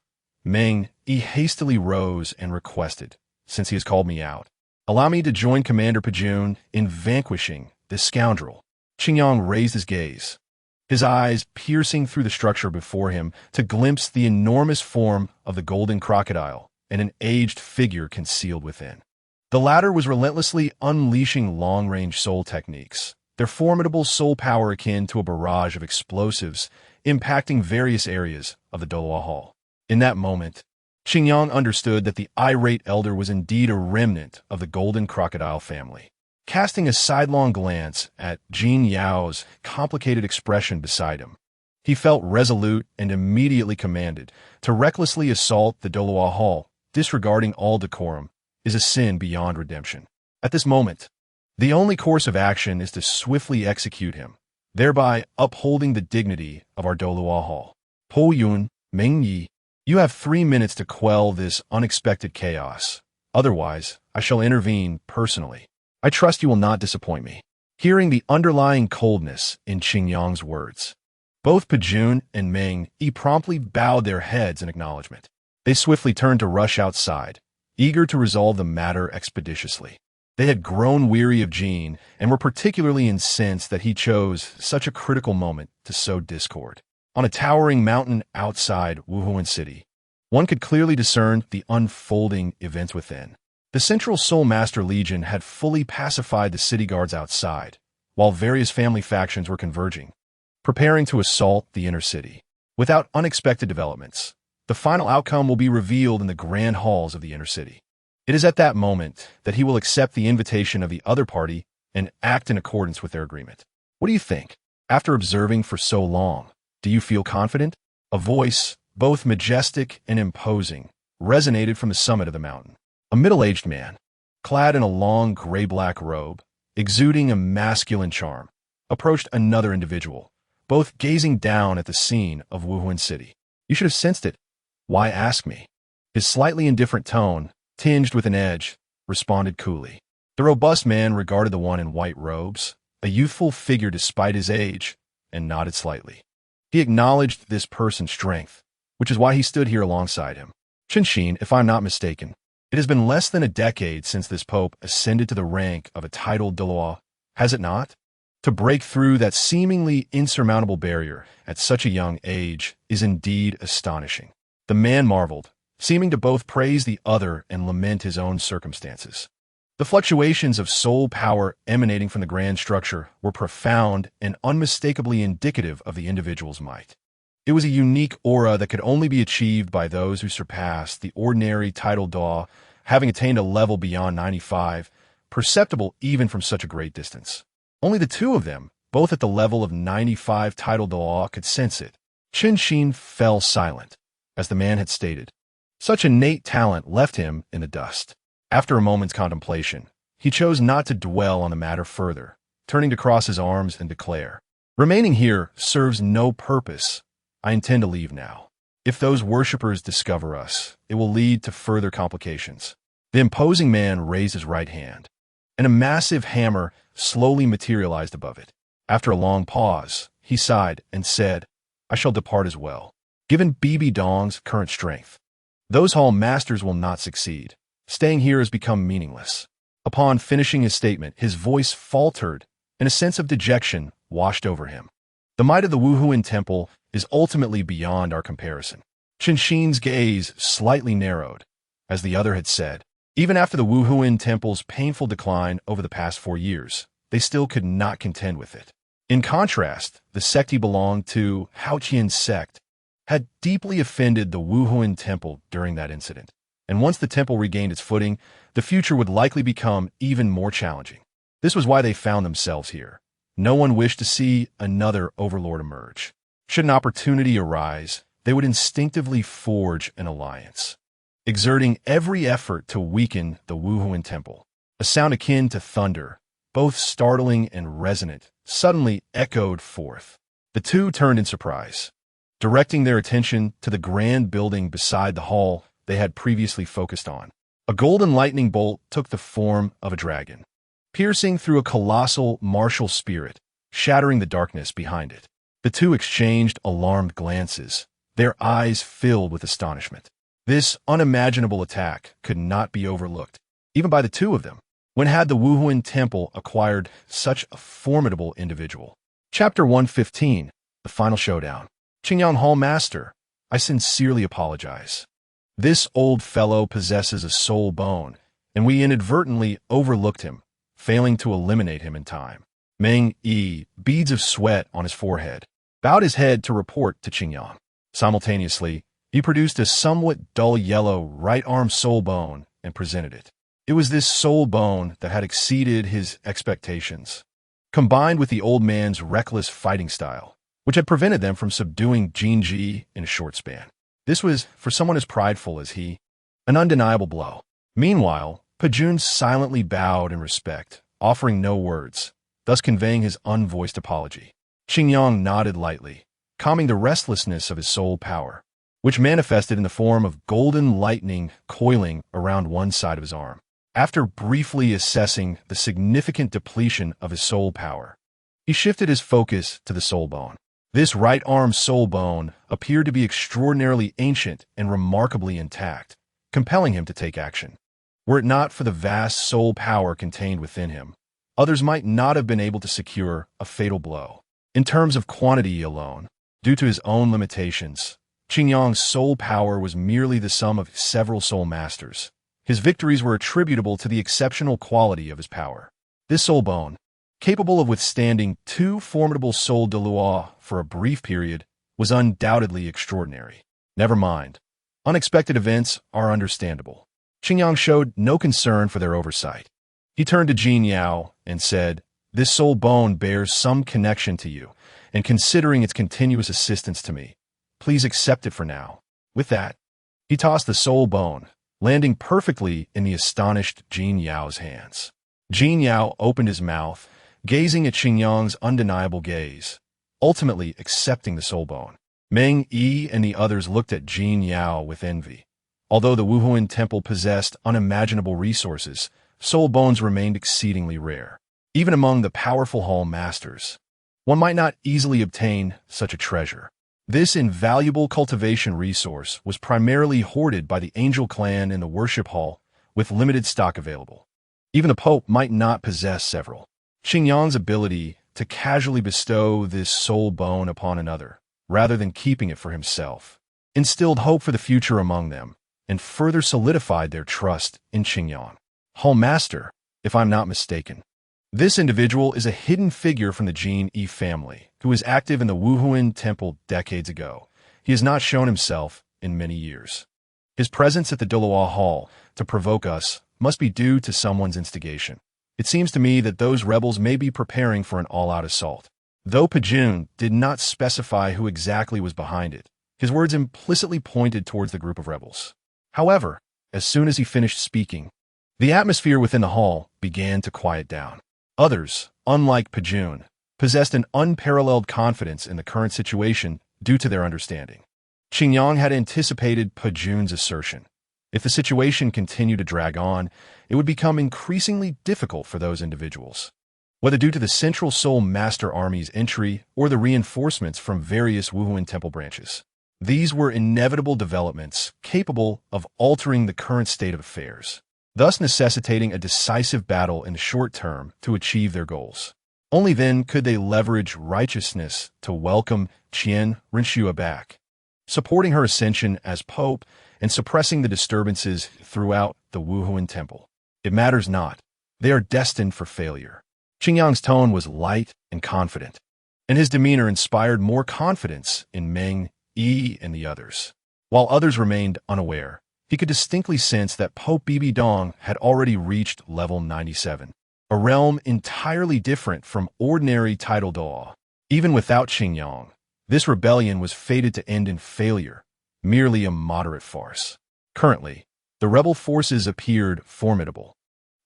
Meng Yi hastily rose and requested, since he has called me out, allow me to join Commander Pejun in vanquishing this scoundrel. Qingyang raised his gaze, his eyes piercing through the structure before him to glimpse the enormous form of the golden crocodile and an aged figure concealed within. The latter was relentlessly unleashing long-range soul techniques, their formidable soul power akin to a barrage of explosives impacting various areas of the Douluo hall. In that moment, Qingyang understood that the irate elder was indeed a remnant of the golden crocodile family. Casting a sidelong glance at Jin Yao's complicated expression beside him, he felt resolute and immediately commanded to recklessly assault the Douluo hall, disregarding all decorum, is a sin beyond redemption. At this moment, the only course of action is to swiftly execute him, thereby upholding the dignity of our Douluo hall. Po Yun, Meng Yi, you have 3 minutes to quell this unexpected chaos. Otherwise, I shall intervene personally. I trust you will not disappoint me. Hearing the underlying coldness in Qingyang's words, both Pejun and Meng Yi promptly bowed their heads in acknowledgement. They swiftly turned to rush outside, eager to resolve the matter expeditiously. They had grown weary of Jin and were particularly incensed that he chose such a critical moment to sow discord. on a towering mountain outside Wuhuan City. One could clearly discern the unfolding events within. The Central Soul Master Legion had fully pacified the city guards outside, while various family factions were converging, preparing to assault the inner city. Without unexpected developments, the final outcome will be revealed in the grand halls of the inner city. It is at that moment that he will accept the invitation of the other party and act in accordance with their agreement. What do you think? After observing for so long, do you feel confident? A voice, both majestic and imposing, resonated from the summit of the mountain. A middle-aged man, clad in a long gray-black robe, exuding a masculine charm, approached another individual, both gazing down at the scene of Wuhuan City. You should have sensed it. Why ask me? His slightly indifferent tone, tinged with an edge, responded coolly. The robust man regarded the one in white robes, a youthful figure despite his age, and nodded slightly. He acknowledged this person's strength, which is why he stood here alongside him. Qinshin, if I'm not mistaken, it has been less than a decade since this pope ascended to the rank of a titled Douluo, has it not? To break through that seemingly insurmountable barrier at such a young age is indeed astonishing. The man marveled, seeming to both praise the other and lament his own circumstances. The fluctuations of soul power emanating from the grand structure were profound and unmistakably indicative of the individual's might. It was a unique aura that could only be achieved by those who surpassed the ordinary titled Daw, having attained a level beyond 95, perceptible even from such a great distance. Only the two of them, both at the level of 95 titled Daw, could sense it. Qinshin fell silent, as the man had stated. Such innate talent left him in the dust. After a moment's contemplation, he chose not to dwell on the matter further, turning to cross his arms and declare, "Remaining here serves no purpose. I intend to leave now. If those worshippers discover us, it will lead to further complications." The imposing man raised his right hand, and a massive hammer slowly materialized above it. After a long pause, he sighed and said, "I shall depart as well. Given BB Dong's current strength, those hall masters will not succeed. Staying here has become meaningless." Upon finishing his statement, his voice faltered, and a sense of dejection washed over him. The might of the Wuhuan Temple is ultimately beyond our comparison. Qinshin's gaze slightly narrowed, as the other had said. Even after the Wuhuan Temple's painful decline over the past 4 years, they still could not contend with it. In contrast, the sect he belonged to, Haoqian's sect, had deeply offended the Wuhuan Temple during that incident. And once the temple regained its footing, the future would likely become even more challenging. This was why they found themselves here. No one wished to see another overlord emerge. Should an opportunity arise, they would instinctively forge an alliance, exerting every effort to weaken the Wuhuan Temple. A sound akin to thunder, both startling and resonant, suddenly echoed forth. The two turned in surprise, directing their attention to the grand building beside the hall they had previously focused on. A golden lightning bolt took the form of a dragon, piercing through a colossal martial spirit, shattering the darkness behind it. The two exchanged alarmed glances, their eyes filled with astonishment. This unimaginable attack could not be overlooked, even by the two of them. When had the Wuhuan Temple acquired such a formidable individual? Chapter 115, The Final Showdown. Qingyang Hall Master, I sincerely apologize. This old fellow possesses a soul bone, and we inadvertently overlooked him, failing to eliminate him in time. Meng Yi, beads of sweat on his forehead, bowed his head to report to Qingyang. Simultaneously, he produced a somewhat dull yellow right-arm soul bone and presented it. It was this soul bone that had exceeded his expectations, combined with the old man's reckless fighting style, which had prevented them from subduing Jinji in a short span. This was, for someone as prideful as he, an undeniable blow. Meanwhile, Pajun silently bowed in respect, offering no words, thus conveying his unvoiced apology. Qingyang nodded lightly, calming the restlessness of his soul power, which manifested in the form of golden lightning coiling around one side of his arm. After briefly assessing the significant depletion of his soul power, he shifted his focus to the soul bone. This right-arm soul bone appeared to be extraordinarily ancient and remarkably intact, compelling him to take action. Were it not for the vast soul power contained within him, others might not have been able to secure a fatal blow. In terms of quantity alone, Due to his own limitations, Qingyang's soul power was merely the sum of several soul masters. His victories were attributable to the exceptional quality of his power. This soul bone, capable of withstanding two formidable soul Dalu for a brief period, was undoubtedly extraordinary. Never mind. Unexpected events are understandable. Qingyang showed no concern for their oversight. He turned to Jin Yao and said, "This soul bone bears some connection to you, and considering its continuous assistance to me, please accept it for now." With that, he tossed the soul bone, landing perfectly in the astonished Jin Yao's hands. Jin Yao opened his mouth, gazing at Qingyang's undeniable gaze, ultimately accepting the soul bone. Meng Yi and the others looked at Jin Yao with envy. Although the Wuhuan temple possessed unimaginable resources, soul bones remained exceedingly rare. Even among the powerful hall masters, one might not easily obtain such a treasure. This invaluable cultivation resource was primarily hoarded by the Angel clan in the worship hall, with limited stock available. Even the Pope might not possess several. Qingyang's ability to casually bestow this soul bone upon another, rather than keeping it for himself, instilled hope for the future among them, and further solidified their trust in Qingyang. Hall Master, if I'm not mistaken. This individual is a hidden figure from the Jin Yi family, who was active in the Wuhuan temple decades ago. He has not shown himself in many years. His presence at the Douluo hall to provoke us must be due to someone's instigation. It seems to me that those rebels may be preparing for an all-out assault. Though Pajun did not specify who exactly was behind it, his words implicitly pointed towards the group of rebels. However, as soon as he finished speaking, the atmosphere within the hall began to quiet down. Others, unlike Pajun, possessed an unparalleled confidence in the current situation due to their understanding. Qingyang had anticipated Pajun's assertion. If the situation continued to drag on, it would become increasingly difficult for those individuals. Whether due to the Central Soul Master Army's entry or the reinforcements from various Wuhuan temple branches. These were inevitable developments capable of altering the current state of affairs, thus necessitating a decisive battle in the short term to achieve their goals. Only then could they leverage righteousness to welcome Qian Renshua back, supporting her ascension as Pope and suppressing the disturbances throughout the Wuhuan temple. It matters not. They are destined for failure. Qingyang's tone was light and confident, and his demeanor inspired more confidence in Meng Yi and the others. While others remained unaware, he could distinctly sense that Pope Bibi Dong had already reached level 97, a realm entirely different from ordinary tidal Douluo. Even without Qingyang, this rebellion was fated to end in failure, merely a moderate farce. Currently, the rebel forces appeared formidable,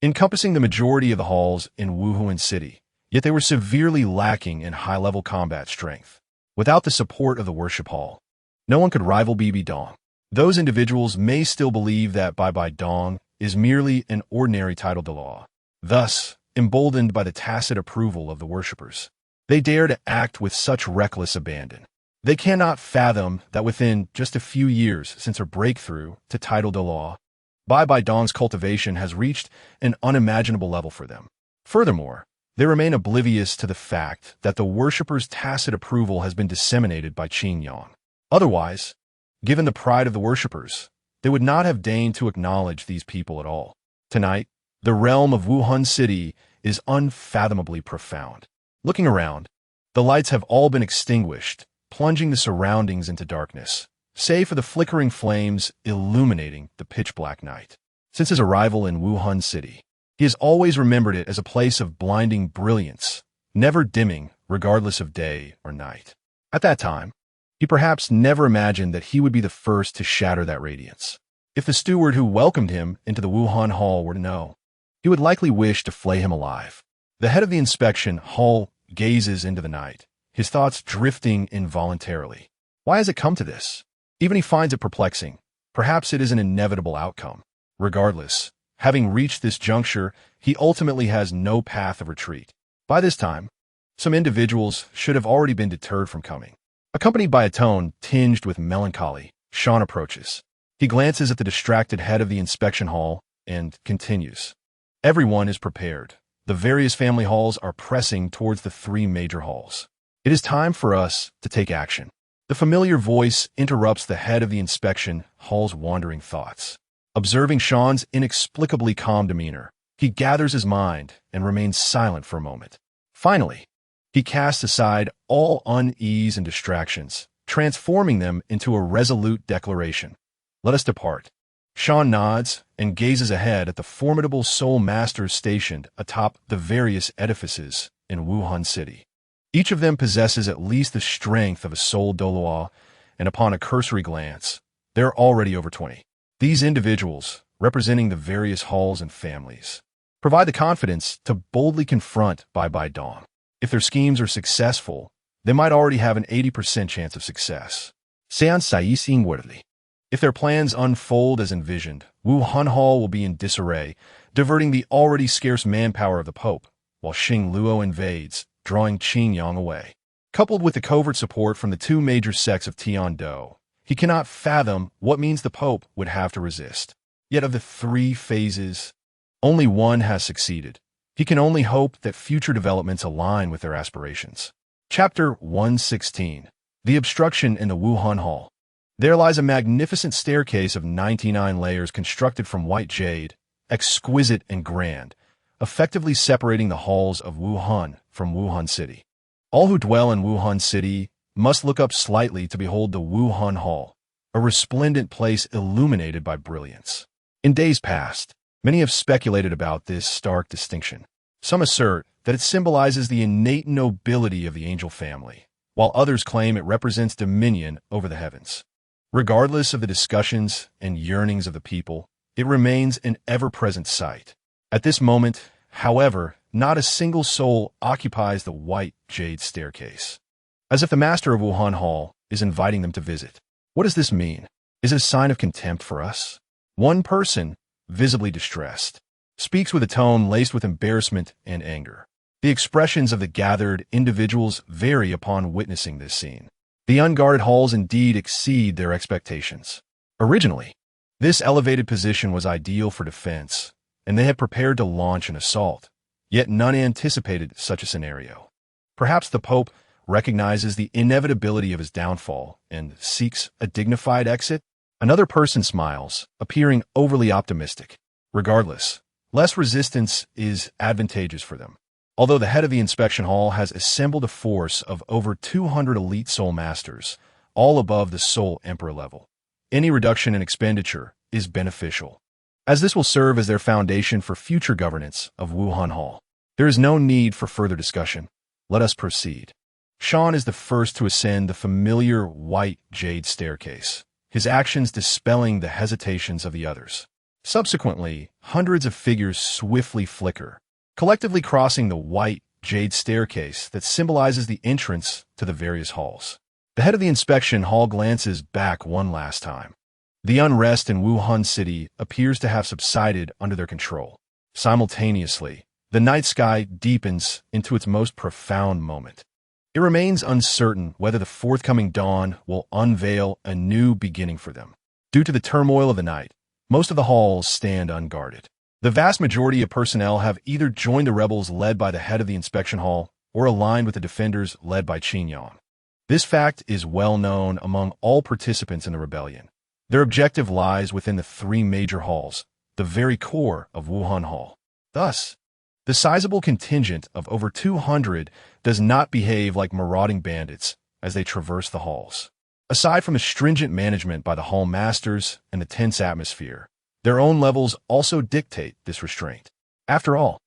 encompassing the majority of the halls in Wuhuan City, yet they were severely lacking in high-level combat strength. Without the support of the worship hall, no one could rival Bibi Dong. Those individuals may still believe that Bai Dong is merely an ordinary tidal Douluo. Thus, emboldened by the tacit approval of the worshippers, they dare to act with such reckless abandon. They cannot fathom that within just a few years since her breakthrough to tidal Douluo, Bai Dong's cultivation has reached an unimaginable level for them. Furthermore, they remain oblivious to the fact that the worshippers' tacit approval has been disseminated by Qingyang. Otherwise, given the pride of the worshippers, they would not have deigned to acknowledge these people at all. Tonight, the realm of Wuhuan City is unfathomably profound. Looking around, the lights have all been extinguished, plunging the surroundings into darkness, save for the flickering flames illuminating the pitch-black night. Since his arrival in Wuhuan City, he has always remembered it as a place of blinding brilliance, never dimming regardless of day or night. At that time, he perhaps never imagined that he would be the first to shatter that radiance. If the steward who welcomed him into the Wuhuan Hall were to know, he would likely wish to flay him alive. The head of the inspection hall gazes into the night, his thoughts drifting involuntarily. Why has it come to this? Even he finds it perplexing. Perhaps it is an inevitable outcome. Regardless, having reached this juncture, he ultimately has no path of retreat. By this time, some individuals should have already been deterred from coming. Accompanied by a tone tinged with melancholy, Sean approaches. He glances at the distracted head of the inspection hall and continues. Everyone is prepared. The various family halls are pressing towards the three major halls. It is time for us to take action. The familiar voice interrupts the head of the inspection hall's wandering thoughts. Observing Sean's inexplicably calm demeanor, he gathers his mind and remains silent for a moment. Finally, he casts aside all unease and distractions, transforming them into a resolute declaration. "Let us depart." Sean nods and gazes ahead at the formidable soul masters stationed atop the various edifices in Wuhan City. Each of them possesses at least the strength of a soul Douluo, and upon a cursory glance, there are already over 20. These individuals, representing the various halls and families, provide the confidence to boldly confront Bai Dong. If their schemes are successful, they might already have an 80% chance of success. Sean Saising worthy. If their plans unfold as envisioned, Wuhan Hall will be in disarray, diverting the already scarce manpower of the Pope, while Xing Luo invades, drawing Qingyang away. Coupled with the covert support from the two major sects of Tiando, he cannot fathom what means the Pope would have to resist. Yet of the three phases, only one has succeeded. He can only hope that future developments align with their aspirations. Chapter 116. The Obstruction in the Wuhan Hall. There lies a magnificent staircase of 99 layers constructed from white jade, exquisite and grand, effectively separating the halls of Wuhan from Wuhan City. All who dwell in Wuhan City must look up slightly to behold the Wuhan Hall, a resplendent place illuminated by brilliance. In days past, many have speculated about this stark distinction. Some assert that it symbolizes the innate nobility of the angel family, while others claim it represents dominion over the heavens. Regardless of the discussions and yearnings of the people, it remains an ever-present sight. At this moment, however, not a single soul occupies the white jade staircase, as if the master of Wuhan Hall is inviting them to visit. What does this mean? Is it a sign of contempt for us? One person, visibly distressed, speaks with a tone laced with embarrassment and anger. The expressions of the gathered individuals vary upon witnessing this scene. The unguarded halls indeed exceed their expectations. Originally, this elevated position was ideal for defense, and they had prepared to launch an assault, yet none anticipated such a scenario. Perhaps the Pope recognizes the inevitability of his downfall and seeks a dignified exit? Another person smiles, appearing overly optimistic. Regardless, less resistance is advantageous for them. Although the head of the inspection hall has assembled a force of over 200 elite soul masters, all above the soul emperor level, any reduction in expenditure is beneficial, as this will serve as their foundation for future governance of Wuhan Hall. There is no need for further discussion. Let us proceed. Sean is the first to ascend the familiar white jade staircase, his actions dispelling the hesitations of the others. Subsequently, hundreds of figures swiftly flicker, collectively crossing the white jade staircase that symbolizes the entrance to the various halls. The head of the inspection hall glances back one last time. The unrest in Wuhan City appears to have subsided under their control. Simultaneously, the night sky deepens into its most profound moment. It remains uncertain whether the forthcoming dawn will unveil a new beginning for them. Due to the turmoil of the night, most of the halls stand unguarded. The vast majority of personnel have either joined the rebels led by the head of the inspection hall or aligned with the defenders led by Qingyang. This fact is well known among all participants in the rebellion. Their objective lies within the three major halls, the very core of Wuhan Hall. Thus, the sizable contingent of over 200 does not behave like marauding bandits as they traverse the halls. Aside from the stringent management by the hall masters and the tense atmosphere, their own levels also dictate this restraint. After all,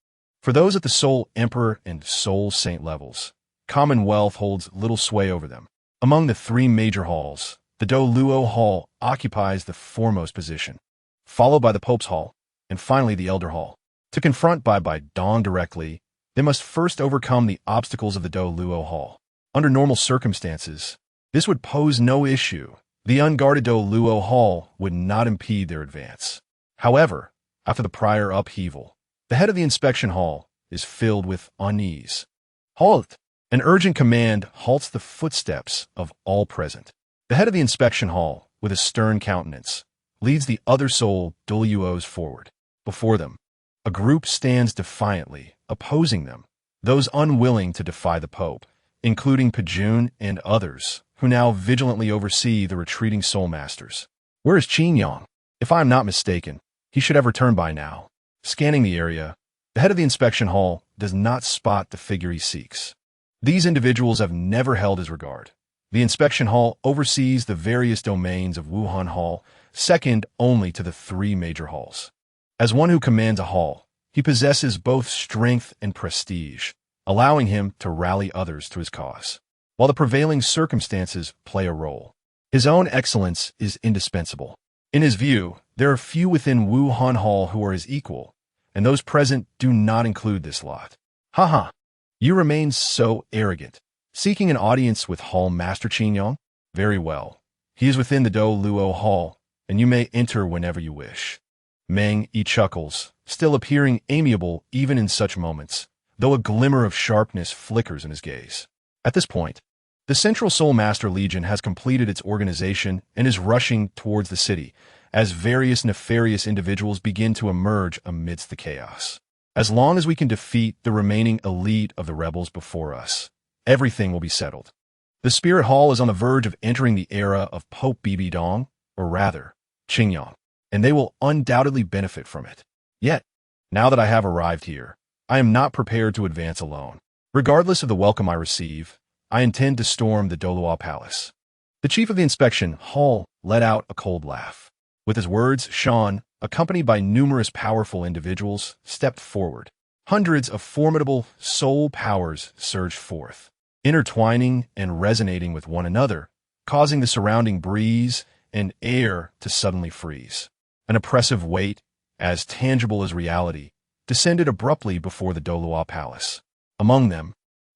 for those at the Soul Emperor and Soul Saint levels, commonwealth holds little sway over them. Among the three major halls, the Douluo Hall occupies the foremost position, followed by the Pope's Hall, and finally the Elder Hall. To confront Bai Dong directly, they must first overcome the obstacles of the Douluo Hall. Under normal circumstances, this would pose no issue. The unguarded Douluo Hall would not impede their advance. However, after the prior upheaval, the head of the inspection hall is filled with unease. Halt! An urgent command halts the footsteps of all present. The head of the inspection hall, with a stern countenance, leads the other soul Douluos forward. Before them, a group stands defiantly, opposing them, those unwilling to defy the Pope, including Pajun and others who now vigilantly oversee the retreating Soul Masters. Where is Qin Yang? If I am not mistaken, he should have returned by now. Scanning the area, the head of the inspection hall does not spot the figure he seeks. These individuals have never held his regard. The inspection hall oversees the various domains of Wuhan Hall, second only to the three major halls. As one who commands a hall, he possesses both strength and prestige, allowing him to rally others to his cause. While the prevailing circumstances play a role, his own excellence is indispensable. In his view, there are few within Wuhan Hall who are his equal, and those present do not include this lot. Haha, you remain so arrogant. Seeking an audience with Hall Master Qin Yang? Very well. He is within the Douluo Hall, and you may enter whenever you wish. Meng Yi chuckles, still appearing amiable even in such moments, though a glimmer of sharpness flickers in his gaze. At this point, the Central Soul Master Legion has completed its organization and is rushing towards the city, as various nefarious individuals begin to emerge amidst the chaos. As long as we can defeat the remaining elite of the rebels before us, everything will be settled. The Spirit Hall is on the verge of entering the era of Pope Bibi Dong, or rather, Qin Yang, and they will undoubtedly benefit from it. Yet, now that I have arrived here, I am not prepared to advance alone. Regardless of the welcome I receive, I intend to storm the Douluo Palace. The chief of the inspection hall let out a cold laugh. With his words, Sean, accompanied by numerous powerful individuals, stepped forward. Hundreds of formidable soul powers surged forth, intertwining and resonating with one another, causing the surrounding breeze and air to suddenly freeze. An oppressive weight, as tangible as reality, descended abruptly before the Douluo Palace. Among them,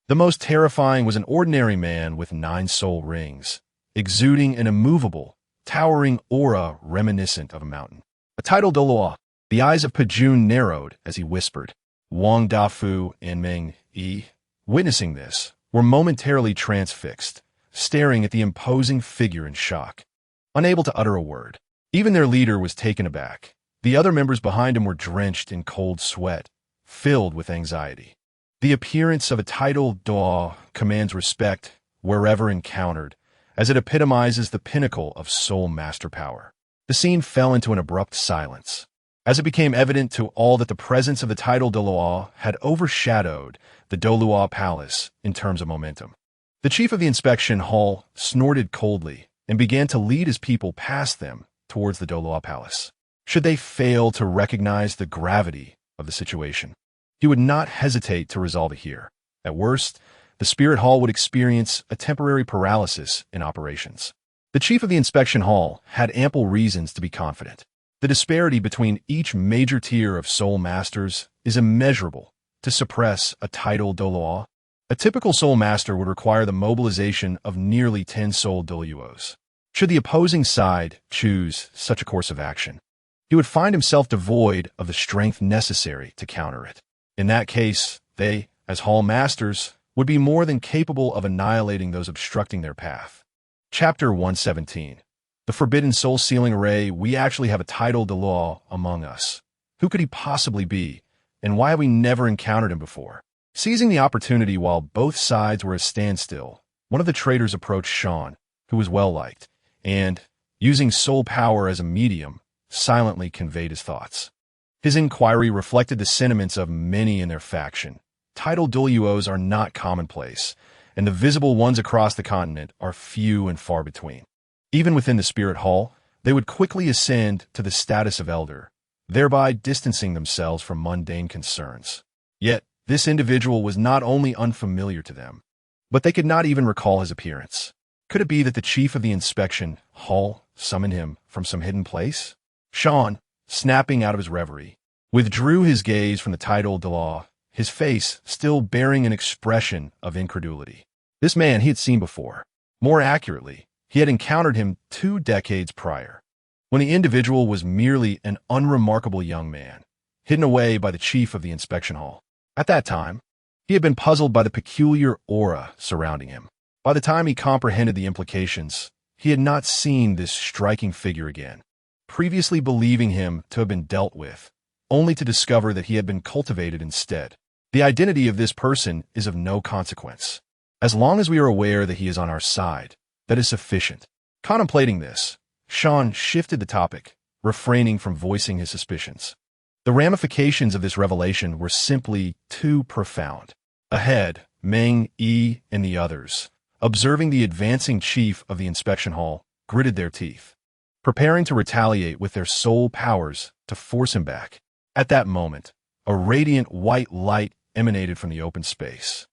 the most terrifying was an ordinary man with 9 soul rings, exuding an immovable, towering aura reminiscent of a mountain. A titled Douluo. The eyes of Pajun narrowed as he whispered. Wang Dafu and Meng Yi, witnessing this, were momentarily transfixed, staring at the imposing figure in shock, unable to utter a word. Even their leader was taken aback. The other members behind him were drenched in cold sweat, filled with anxiety. The appearance of a titled Douluo commands respect wherever encountered, as it epitomizes the pinnacle of soul master power. The scene fell into an abrupt silence, as it became evident to all that the presence of the titled Douluo had overshadowed the Douluo Palace in terms of momentum. The chief of the inspection hall snorted coldly and began to lead his people past them towards the Douluo Palace. Should they fail to recognize the gravity of the situation, he would not hesitate to resolve it here. At worst, the Spirit Hall would experience a temporary paralysis in operations. The chief of the inspection hall had ample reasons to be confident. The disparity between each major tier of soul masters is immeasurable. To suppress a titled Douluo, a typical soul master would require the mobilization of nearly 10 soul Douluos. Should the opposing side choose such a course of action, he would find himself devoid of the strength necessary to counter it. In that case, they, as hall masters, would be more than capable of annihilating those obstructing their path. Chapter 117. The Forbidden Soul Sealing Array. We actually have a titled Douluo among us. Who could he possibly be, and why have we never encountered him before? Seizing the opportunity while both sides were at a standstill, one of the traders approached Sean, who was well-liked, and, using soul power as a medium, silently conveyed his thoughts. His inquiry reflected the sentiments of many in their faction. Titled Douluos are not commonplace, and the visible ones across the continent are few and far between. Even within the Spirit Hall, they would quickly ascend to the status of elder, thereby distancing themselves from mundane concerns. Yet, this individual was not only unfamiliar to them, but they could not even recall his appearance. Could it be that the chief of the inspection hall summoned him from some hidden place? Sean, snapping out of his reverie, withdrew his gaze from the titled Douluo, his face still bearing an expression of incredulity. This man he had seen before. More accurately, he had encountered him 2 decades prior, when the individual was merely an unremarkable young man, hidden away by the chief of the inspection hall. At that time, he had been puzzled by the peculiar aura surrounding him. By the time he comprehended the implications, he had not seen this striking figure again, previously believing him to have been dealt with, only to discover that he had been cultivated instead. The identity of this person is of no consequence. As long as we are aware that he is on our side, That is sufficient. Contemplating this, Sean shifted the topic, refraining from voicing his suspicions. The ramifications of this revelation were simply too profound. Ahead, Meng, Yi, and the others, observing the advancing chief of the inspection hall, gritted their teeth, preparing to retaliate with their soul powers to force him back. At that moment, a radiant white light emanated from the open space,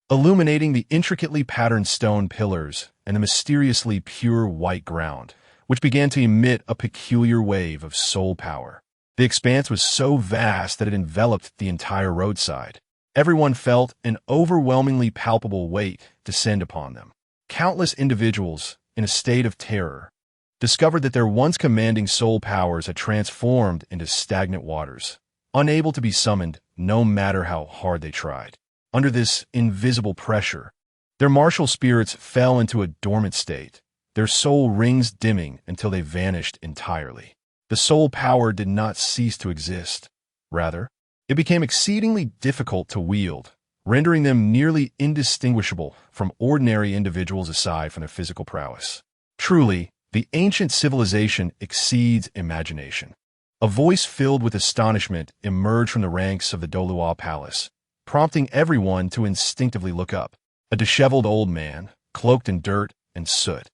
illuminating the intricately patterned stone pillars and the mysteriously pure white ground, which began to emit a peculiar wave of soul power. The expanse was so vast that it enveloped the entire roadside. Everyone felt an overwhelmingly palpable weight descend upon them. Countless individuals, in a state of terror, discovered that their once commanding soul powers had transformed into stagnant waters, unable to be summoned no matter how hard they tried. Under this invisible pressure, their martial spirits fell into a dormant state, their soul rings dimming until they vanished entirely. The soul power did not cease to exist. Rather, it became exceedingly difficult to wield, rendering them nearly indistinguishable from ordinary individuals aside from their physical prowess. Truly, the ancient civilization exceeds imagination. A voice filled with astonishment emerged from the ranks of the Douluo palace, prompting everyone to instinctively look up. A disheveled old man, cloaked in dirt and soot,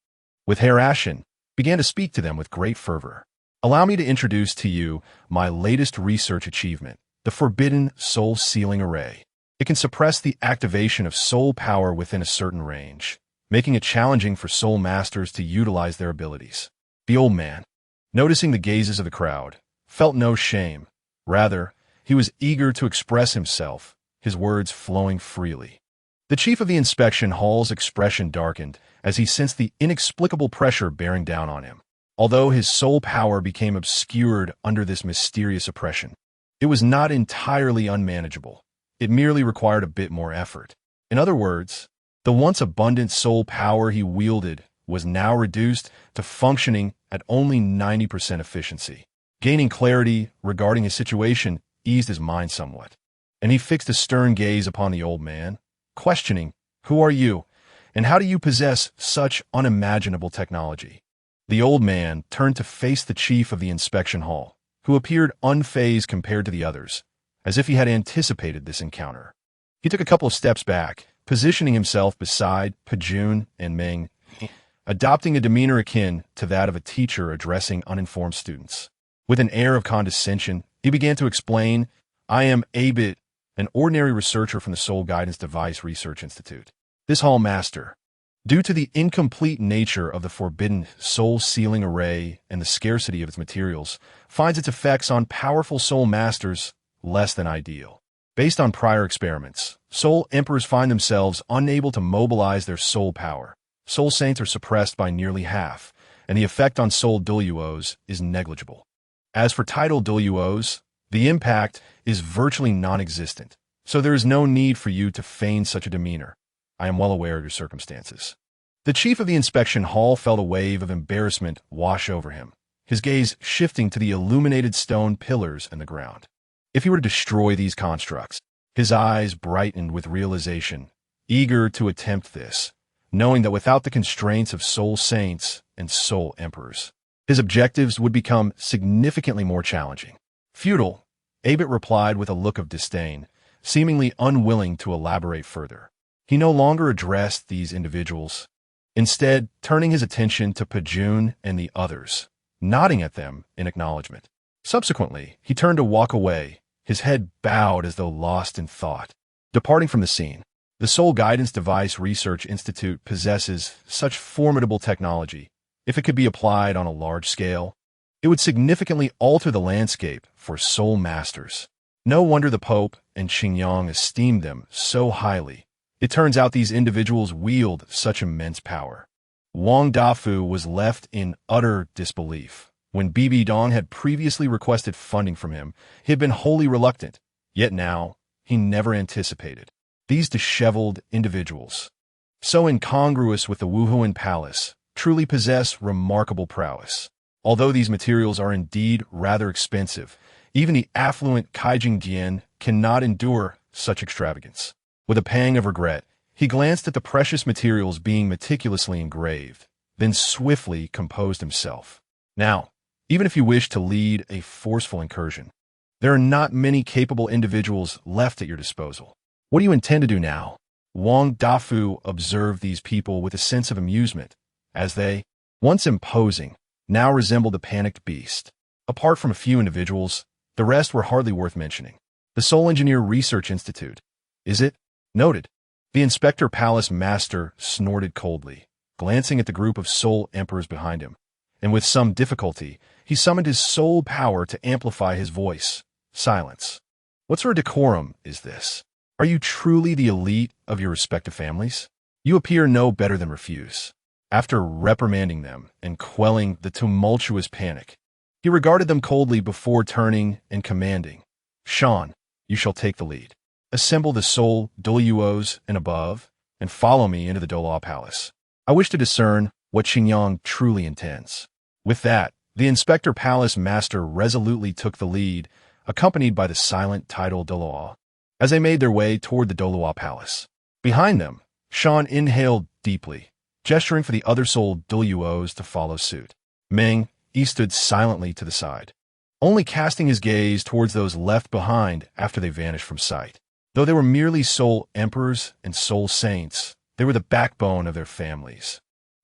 with hair ashen, began to speak to them with great fervor. Allow me to introduce to you my latest research achievement, the Forbidden Soul Sealing Array. It can suppress the activation of soul power within a certain range, making it challenging for soul masters to utilize their abilities. The old man, noticing the gazes of the crowd, felt no shame. Rather, he was eager to express himself, his words flowing freely. The chief of the inspection hall's expression darkened as he sensed the inexplicable pressure bearing down on him. Although his soul power became obscured under this mysterious oppression, it was not entirely unmanageable. It merely required a bit more effort. In other words, the once abundant soul power he wielded was now reduced to functioning at only 90% efficiency. Gaining clarity regarding his situation eased his mind somewhat, and he fixed a stern gaze upon the old man, questioning, "Who are you, and how do you possess such unimaginable technology?" The old man turned to face the chief of the inspection hall, who appeared unfazed compared to the others, as if he had anticipated this encounter. He took a couple of steps back, positioning himself beside Pajun and Meng, adopting a demeanor akin to that of a teacher addressing uninformed students. With an air of condescension, he began to explain, "I am Abit, an ordinary researcher from the Soul Guidance Device Research Institute. This hall master, due to the incomplete nature of the forbidden soul sealing array and the scarcity of its materials, finds its effects on powerful soul masters less than ideal. Based on prior experiments, soul emperors find themselves unable to mobilize their soul power. Soul saints are suppressed by nearly half, and the effect on soul Douluos is negligible. As for tidal Douluos, the impact is virtually non-existent, so there is no need for you to feign such a demeanor. I am well aware of your circumstances." The chief of the inspection hall felt a wave of embarrassment wash over him, his gaze shifting to the illuminated stone pillars and the ground. If he were to destroy these constructs, his eyes brightened with realization, eager to attempt this, knowing that without the constraints of soul saints and soul emperors, his objectives would become significantly more challenging. "Futile," Abit replied with a look of disdain, seemingly unwilling to elaborate further. He no longer addressed these individuals, instead turning his attention to Pajun and the others, nodding at them in acknowledgement. Subsequently, he turned to walk away, his head bowed as though lost in thought. Departing from the scene, the Soul Guidance Device Research Institute possesses such formidable technology. If it could be applied on a large scale, it would significantly alter the landscape for soul masters. No wonder the Pope and Qingyang esteemed them so highly. It turns out these individuals wield such immense power. Wang Dafu was left in utter disbelief. When Bibi Dong had previously requested funding from him, he had been wholly reluctant, yet now he never anticipated. These disheveled individuals, so incongruous with the Wuhuan Palace, truly possess remarkable prowess. Although these materials are indeed rather expensive, even the affluent Kaijing Dian cannot endure such extravagance. With a pang of regret, he glanced at the precious materials being meticulously engraved, then swiftly composed himself. Now, even if you wish to lead a forceful incursion, there are not many capable individuals left at your disposal. What do you intend to do now? Wang Dafu observed these people with a sense of amusement, as they, once imposing, now resembled a panicked beast. Apart from a few individuals, the rest were hardly worth mentioning. The Seoul Engineer Research Institute. Is it? Noted. The Inspector Palace Master snorted coldly, glancing at the group of Soul Emperors behind him, and with some difficulty, he summoned his soul power to amplify his voice. Silence. What sort of decorum is this? Are you truly the elite of your respective families? You appear no better than refuse. After reprimanding them and quelling the tumultuous panic, he regarded them coldly before turning and commanding, Sean, you shall take the lead. Assemble the Seoul Douluos and above, and follow me into the Douluo Palace. I wish to discern what Xingyang truly intends. With that, the Inspector Palace Master resolutely took the lead, accompanied by the silent title Douluo, as they made their way toward the Douluo Palace. Behind them, Sean inhaled deeply, gesturing for the other Seoul Douluos to follow suit. Meng, he stood silently to the side, only casting his gaze towards those left behind after they vanished from sight. Though they were merely Soul Emperors and Soul Saints, they were the backbone of their families.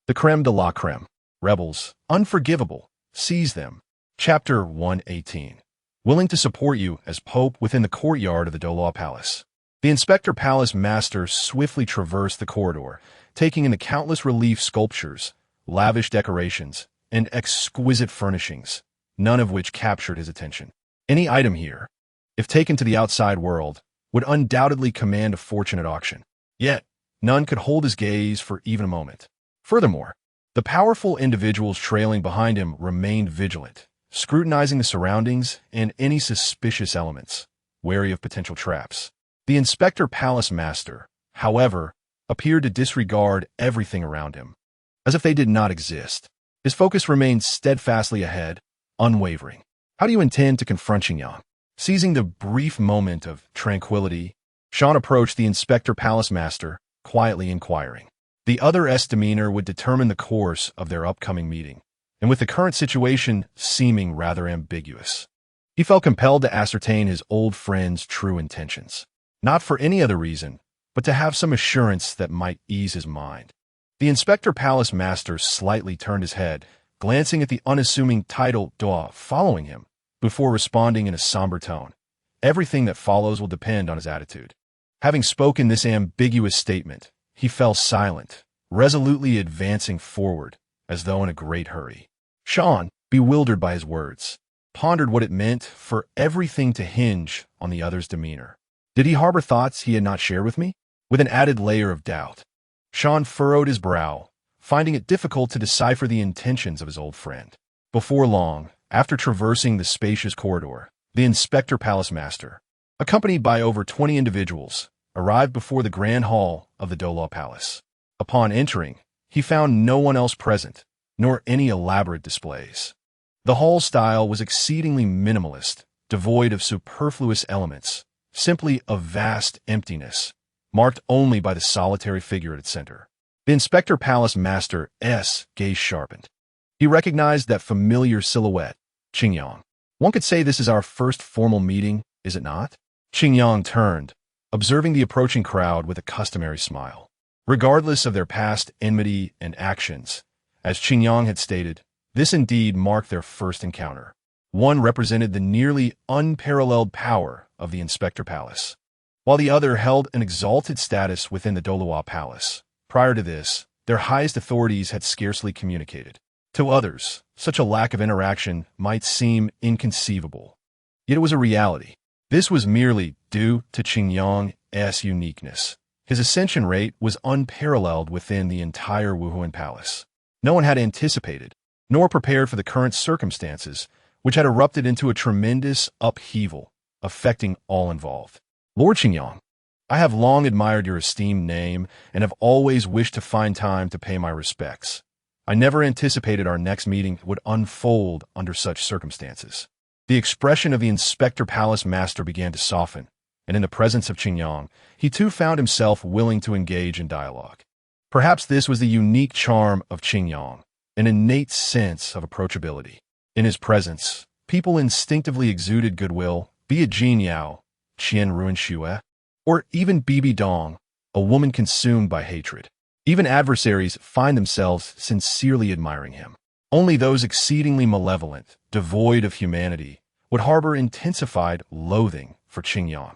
The creme de la creme. Rebels, unforgivable, seize them. Chapter 118. Willing to support you as Pope within the courtyard of the Douluo Palace. The Inspector Palace Master swiftly traversed the corridor, taking in the countless relief sculptures, lavish decorations, and exquisite furnishings, none of which captured his attention. Any item here, if taken to the outside world, would undoubtedly command a fortune at auction. Yet, none could hold his gaze for even a moment. Furthermore, the powerful individuals trailing behind him remained vigilant, scrutinizing the surroundings and any suspicious elements, wary of potential traps. The Inspector Palace Master, however, appeared to disregard everything around him, as if they did not exist. His focus remained steadfastly ahead, unwavering. How do you intend to confront Xingyang? Seizing the brief moment of tranquility, Sean approached the Inspector Palace Master, quietly inquiring. The other's demeanor would determine the course of their upcoming meeting, and with the current situation seeming rather ambiguous, he felt compelled to ascertain his old friend's true intentions, not for any other reason, but to have some assurance that might ease his mind. The Inspector Palace Master slightly turned his head, glancing at the unassuming title Doa following him, before responding in a somber tone. Everything that follows will depend on his attitude. Having spoken this ambiguous statement, he fell silent, resolutely advancing forward, as though in a great hurry. Sean, bewildered by his words, pondered what it meant for everything to hinge on the other's demeanor. Did he harbor thoughts he had not shared with me? With an added layer of doubt, Sean furrowed his brow, finding it difficult to decipher the intentions of his old friend. Before long, after traversing the spacious corridor, the Inspector Palace Master, accompanied by over 20 individuals, arrived before the grand hall of the Douluo Palace. Upon entering, he found no one else present, nor any elaborate displays. The hall style was exceedingly minimalist, devoid of superfluous elements, simply a vast emptiness, marked only by the solitary figure at its center. The Inspector Palace Master's gaze sharpened. He recognized that familiar silhouette, Xingyang. One could say this is our first formal meeting, is it not? Xingyang turned, observing the approaching crowd with a customary smile. Regardless of their past enmity and actions, as Xingyang had stated, this indeed marked their first encounter. One represented the nearly unparalleled power of the Inspector Palace, while the other held an exalted status within the Douluo Palace. Prior to this, their highest authorities had scarcely communicated. To others, such a lack of interaction might seem inconceivable. Yet it was a reality. This was merely due to Xingyang's uniqueness. His ascension rate was unparalleled within the entire Wuhuan Palace. No one had anticipated, nor prepared for the current circumstances, which had erupted into a tremendous upheaval, affecting all involved. Lord Xingyang, I have long admired your esteemed name and have always wished to find time to pay my respects. I never anticipated our next meeting would unfold under such circumstances. The expression of the Inspector Palace Master began to soften, and in the presence of Xingyang, he too found himself willing to engage in dialogue. Perhaps this was the unique charm of Qingyang, an innate sense of approachability. In his presence, people instinctively exuded goodwill, be it Jin Yao, Qian Ruinxue, or even Bibi Dong, a woman consumed by hatred. Even adversaries find themselves sincerely admiring him. Only those exceedingly malevolent, devoid of humanity, would harbor intensified loathing for Qingyang.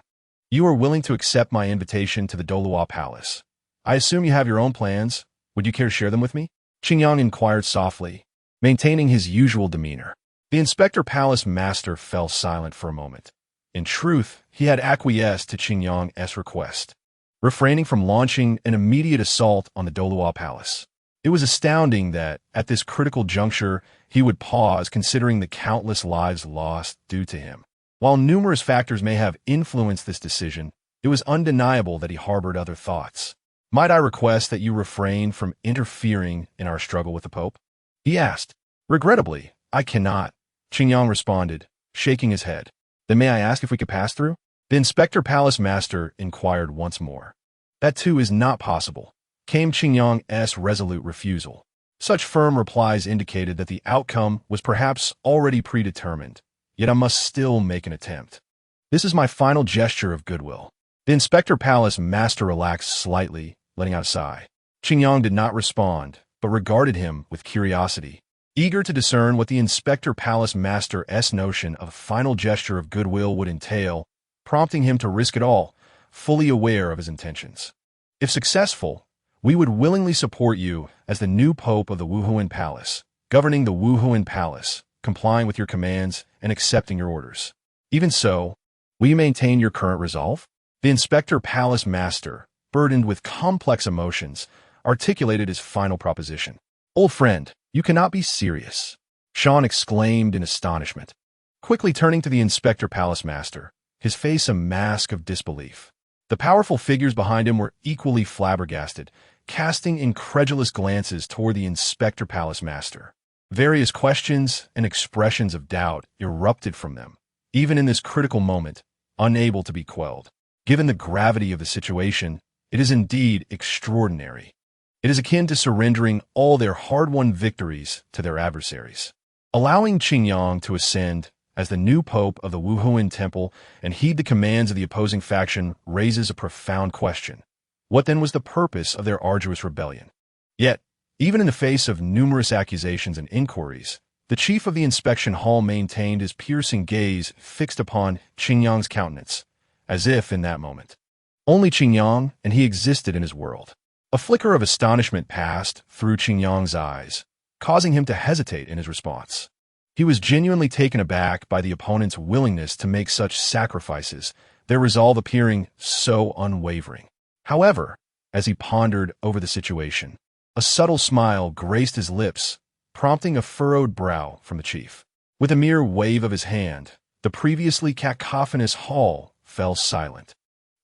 You are willing to accept my invitation to the Douluo Palace. I assume you have your own plans. Would you care to share them with me? Qingyang inquired softly, maintaining his usual demeanor. The Inspector Palace Master fell silent for a moment. In truth, he had acquiesced to Qingyang's request, refraining from launching an immediate assault on the Douluo Palace. It was astounding that, at this critical juncture, he would pause considering the countless lives lost due to him. While numerous factors may have influenced this decision, it was undeniable that he harbored other thoughts. Might I request that you refrain from interfering in our struggle with the Pope? He asked. Regrettably, I cannot, Qingyang responded, shaking his head. Then may I ask if we could pass through? The Inspector Palace Master inquired once more. That too is not possible, came Qingyang's resolute refusal. Such firm replies indicated that the outcome was perhaps already predetermined, yet I must still make an attempt. This is my final gesture of goodwill. The Inspector Palace Master relaxed slightly, letting out a sigh. Qingyang did not respond, but regarded him with curiosity, eager to discern what the Inspector Palace Master's notion of a final gesture of goodwill would entail, prompting him to risk it all, fully aware of his intentions. If successful, we would willingly support you as the new Pope of the Wuhuan Palace, governing the Wuhuan Palace, complying with your commands, and accepting your orders. Even so, will you maintain your current resolve? The Inspector Palace Master, burdened with complex emotions, articulated his final proposition. Old friend, you cannot be serious, Sean exclaimed in astonishment. Quickly turning to the Inspector Palace Master, his face a mask of disbelief. The powerful figures behind him were equally flabbergasted, casting incredulous glances toward the Inspector Palace Master. Various questions and expressions of doubt erupted from them, even in this critical moment, unable to be quelled. Given the gravity of the situation, it is indeed extraordinary. It is akin to surrendering all their hard-won victories to their adversaries. Allowing Qingyang to ascend as the new Pope of the Wuhuan Temple and heed the commands of the opposing faction raises a profound question. What then was the purpose of their arduous rebellion? Yet, even in the face of numerous accusations and inquiries, the chief of the inspection hall maintained his piercing gaze fixed upon Qingyang's countenance, as if in that moment only Qingyang and he existed in his world. A flicker of astonishment passed through Qingyang's eyes, causing him to hesitate in his response. He was genuinely taken aback by the opponent's willingness to make such sacrifices, their resolve appearing so unwavering. However, as he pondered over the situation, a subtle smile graced his lips, prompting a furrowed brow from the chief. With a mere wave of his hand, the previously cacophonous hall fell silent,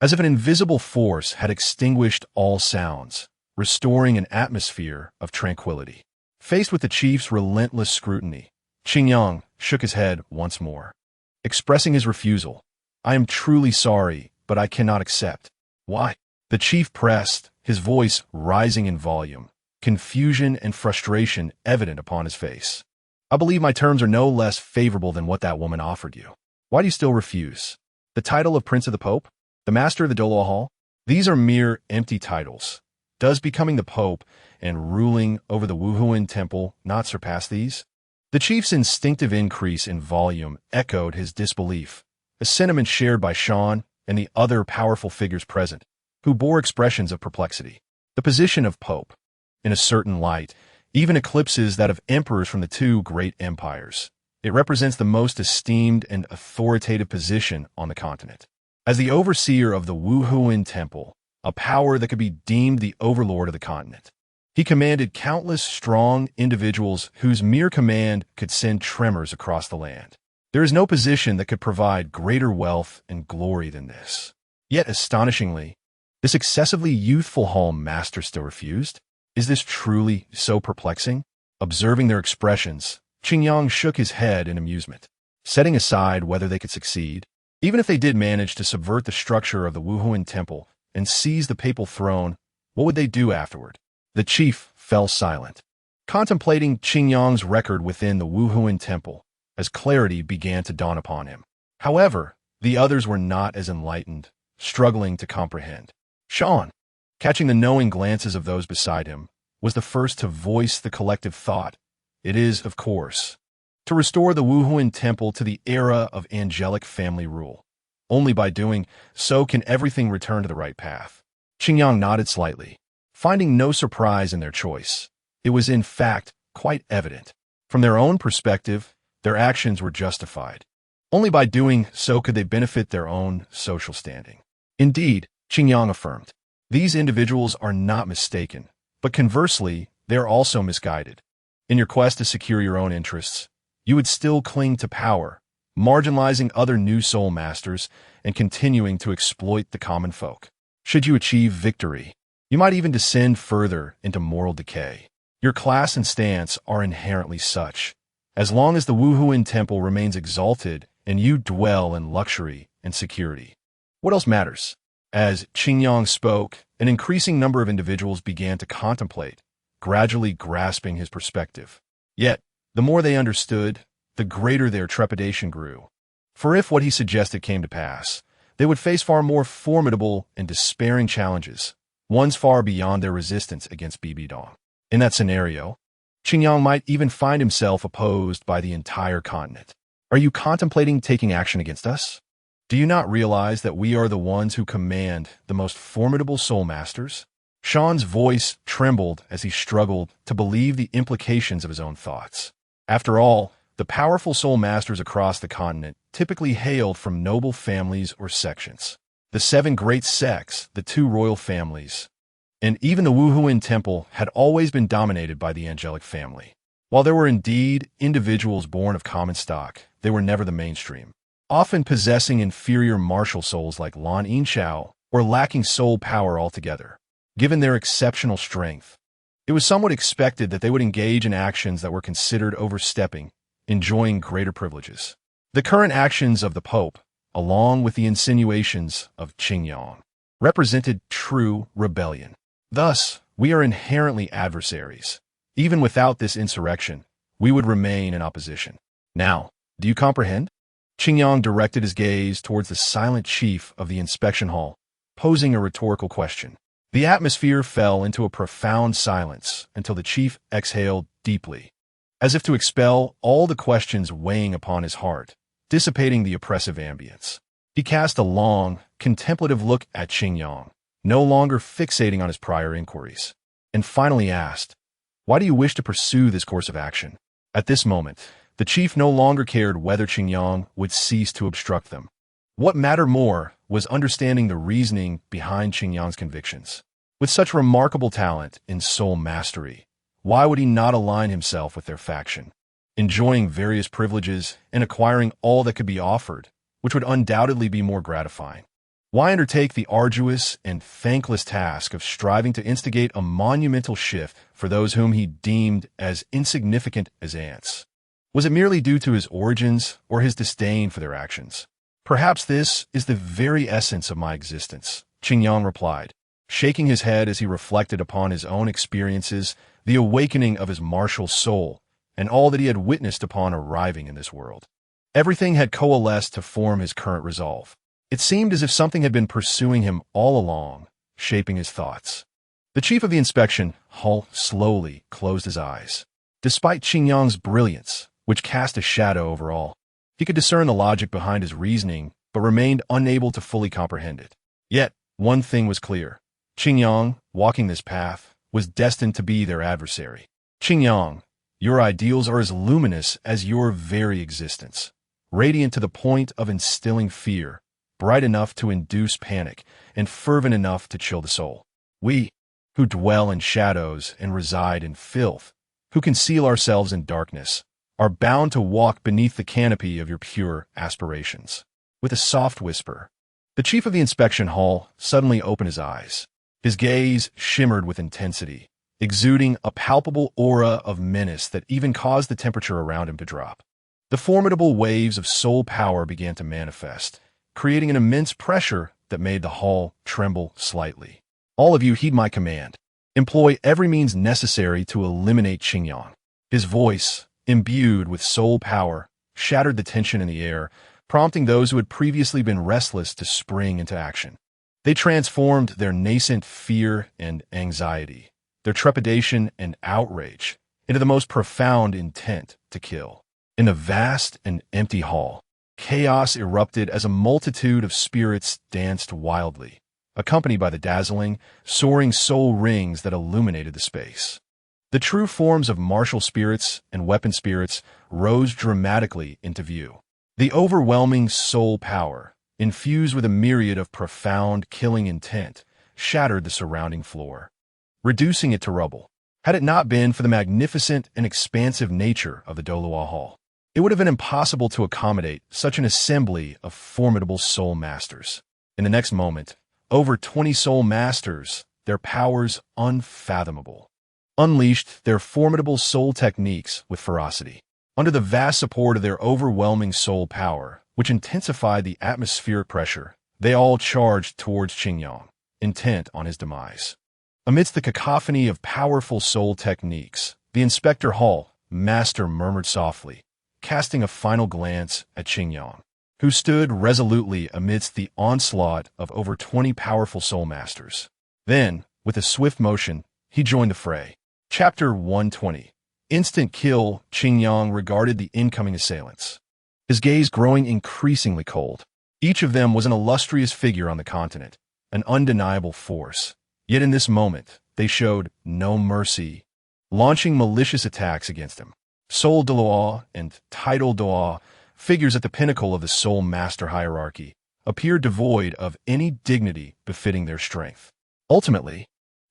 as if an invisible force had extinguished all sounds, restoring an atmosphere of tranquility. Faced with the chief's relentless scrutiny, Qingyang shook his head once more, expressing his refusal. I am truly sorry, but I cannot accept. Why? The chief pressed, his voice rising in volume, confusion and frustration evident upon his face. I believe my terms are no less favorable than what that woman offered you. Why do you still refuse? The title of Prince of the Pope? The Master of the Douluo Hall? These are mere empty titles. Does becoming the Pope and ruling over the Wuhuan Temple not surpass these? The chief's instinctive increase in volume echoed his disbelief, a sentiment shared by Sean and the other powerful figures present, who bore expressions of perplexity. The position of Pope, in a certain light, even eclipses that of emperors from the two great empires. It represents the most esteemed and authoritative position on the continent. As the overseer of the Wuhuan Temple, a power that could be deemed the overlord of the continent, he commanded countless strong individuals whose mere command could send tremors across the land. There is no position that could provide greater wealth and glory than this. Yet, astonishingly, this excessively youthful hall master still refused. Is this truly so perplexing? Observing their expressions, Qingyang shook his head in amusement. Setting aside whether they could succeed, even if they did manage to subvert the structure of the Wuhuan Temple and seize the papal throne, what would they do afterward? The chief fell silent, contemplating Qingyang's record within the Wuhuan temple as clarity began to dawn upon him. However, the others were not as enlightened, struggling to comprehend. Shan, catching the knowing glances of those beside him, was the first to voice the collective thought. It is, of course, to restore the Wuhuan temple to the era of angelic family rule. Only by doing so can everything return to the right path. Qingyang nodded slightly, finding no surprise in their choice. It was in fact quite evident. From their own perspective, their actions were justified. Only by doing so could they benefit their own social standing. Indeed, Qingyang affirmed, these individuals are not mistaken, but conversely, they are also misguided. In your quest to secure your own interests, you would still cling to power, marginalizing other new soul masters and continuing to exploit the common folk. Should you achieve victory, you might even descend further into moral decay. Your class and stance are inherently such. As long as the Wuhuan temple remains exalted and you dwell in luxury and security, what else matters? As Qingyang spoke, an increasing number of individuals began to contemplate, gradually grasping his perspective. Yet, the more they understood, the greater their trepidation grew. For if what he suggested came to pass, they would face far more formidable and despairing challenges, ones far beyond their resistance against Bibidong. In that scenario, Qingyang might even find himself opposed by the entire continent. Are you contemplating taking action against us? Do you not realize that we are the ones who command the most formidable soul masters? Shan's voice trembled as he struggled to believe the implications of his own thoughts. After all, the powerful soul masters across the continent typically hailed from noble families or sections. The 7 great sects, the 2 royal families, and even the Wuhuan temple had always been dominated by the angelic family. While there were indeed individuals born of common stock, they were never the mainstream, often possessing inferior martial souls like Lan Yinxiao or lacking soul power altogether. Given their exceptional strength, it was somewhat expected that they would engage in actions that were considered overstepping, enjoying greater privileges. The current actions of the Pope, along with the insinuations of Qingyang, represented true rebellion. Thus, we are inherently adversaries. Even without this insurrection, we would remain in opposition. Now, do you comprehend? Qingyang directed his gaze towards the silent chief of the inspection hall, posing a rhetorical question. The atmosphere fell into a profound silence until the chief exhaled deeply, as if to expel all the questions weighing upon his heart, dissipating the oppressive ambience. He cast a long, contemplative look at Qingyang, no longer fixating on his prior inquiries, and finally asked, "Why do you wish to pursue this course of action?" At this moment, the chief no longer cared whether Qingyang would cease to obstruct them. What mattered more was understanding the reasoning behind Qingyang's convictions. With such remarkable talent in soul mastery, why would he not align himself with their faction, enjoying various privileges and acquiring all that could be offered, which would undoubtedly be more gratifying? Why undertake the arduous and thankless task of striving to instigate a monumental shift for those whom he deemed as insignificant as ants? Was it merely due to his origins or his disdain for their actions? Perhaps this is the very essence of my existence, Qingyang replied, shaking his head as he reflected upon his own experiences, the awakening of his martial soul, and all that he had witnessed upon arriving in this world. Everything had coalesced to form his current resolve. It seemed as if something had been pursuing him all along, shaping his thoughts. The chief of the inspection hall slowly closed his eyes. Despite Qingyang's brilliance, which cast a shadow over all, he could discern the logic behind his reasoning, but remained unable to fully comprehend it. Yet, one thing was clear. Qingyang, walking this path, was destined to be their adversary. Qingyang, your ideals are as luminous as your very existence, radiant to the point of instilling fear, bright enough to induce panic, and fervent enough to chill the soul. We, who dwell in shadows and reside in filth, who conceal ourselves in darkness, are bound to walk beneath the canopy of your pure aspirations. With a soft whisper, the chief of the inspection hall suddenly opened his eyes. His gaze shimmered with intensity, exuding a palpable aura of menace that even caused the temperature around him to drop. The formidable waves of soul power began to manifest, creating an immense pressure that made the hall tremble slightly. All of you heed my command. Employ every means necessary to eliminate Qingyang. His voice, imbued with soul power, shattered the tension in the air, prompting those who had previously been restless to spring into action. They transformed their nascent fear and anxiety, their trepidation and outrage, into the most profound intent to kill. In the vast and empty hall, chaos erupted as a multitude of spirits danced wildly, accompanied by the dazzling, soaring soul rings that illuminated the space. The true forms of martial spirits and weapon spirits rose dramatically into view. The overwhelming soul power, infused with a myriad of profound killing intent, shattered the surrounding floor, reducing it to rubble. Had it not been for the magnificent and expansive nature of the Douluo Hall, it would have been impossible to accommodate such an assembly of formidable soul masters. In the next moment, over 20 soul masters, their powers unfathomable, unleashed their formidable soul techniques with ferocity. Under the vast support of their overwhelming soul power, which intensified the atmospheric pressure, they all charged towards Qingyang, intent on his demise. Amidst the cacophony of powerful soul techniques, the Inspector Hall master murmured softly, casting a final glance at Qingyang, who stood resolutely amidst the onslaught of over 20 powerful soul masters. Then, with a swift motion, he joined the fray. Chapter 120. Instant kill. Qingyang regarded the incoming assailants, his gaze growing increasingly cold. Each of them was an illustrious figure on the continent, an undeniable force. Yet in this moment, they showed no mercy, launching malicious attacks against him. Soul Douluo and Title Douluo, figures at the pinnacle of the soul master hierarchy, appeared devoid of any dignity befitting their strength. Ultimately,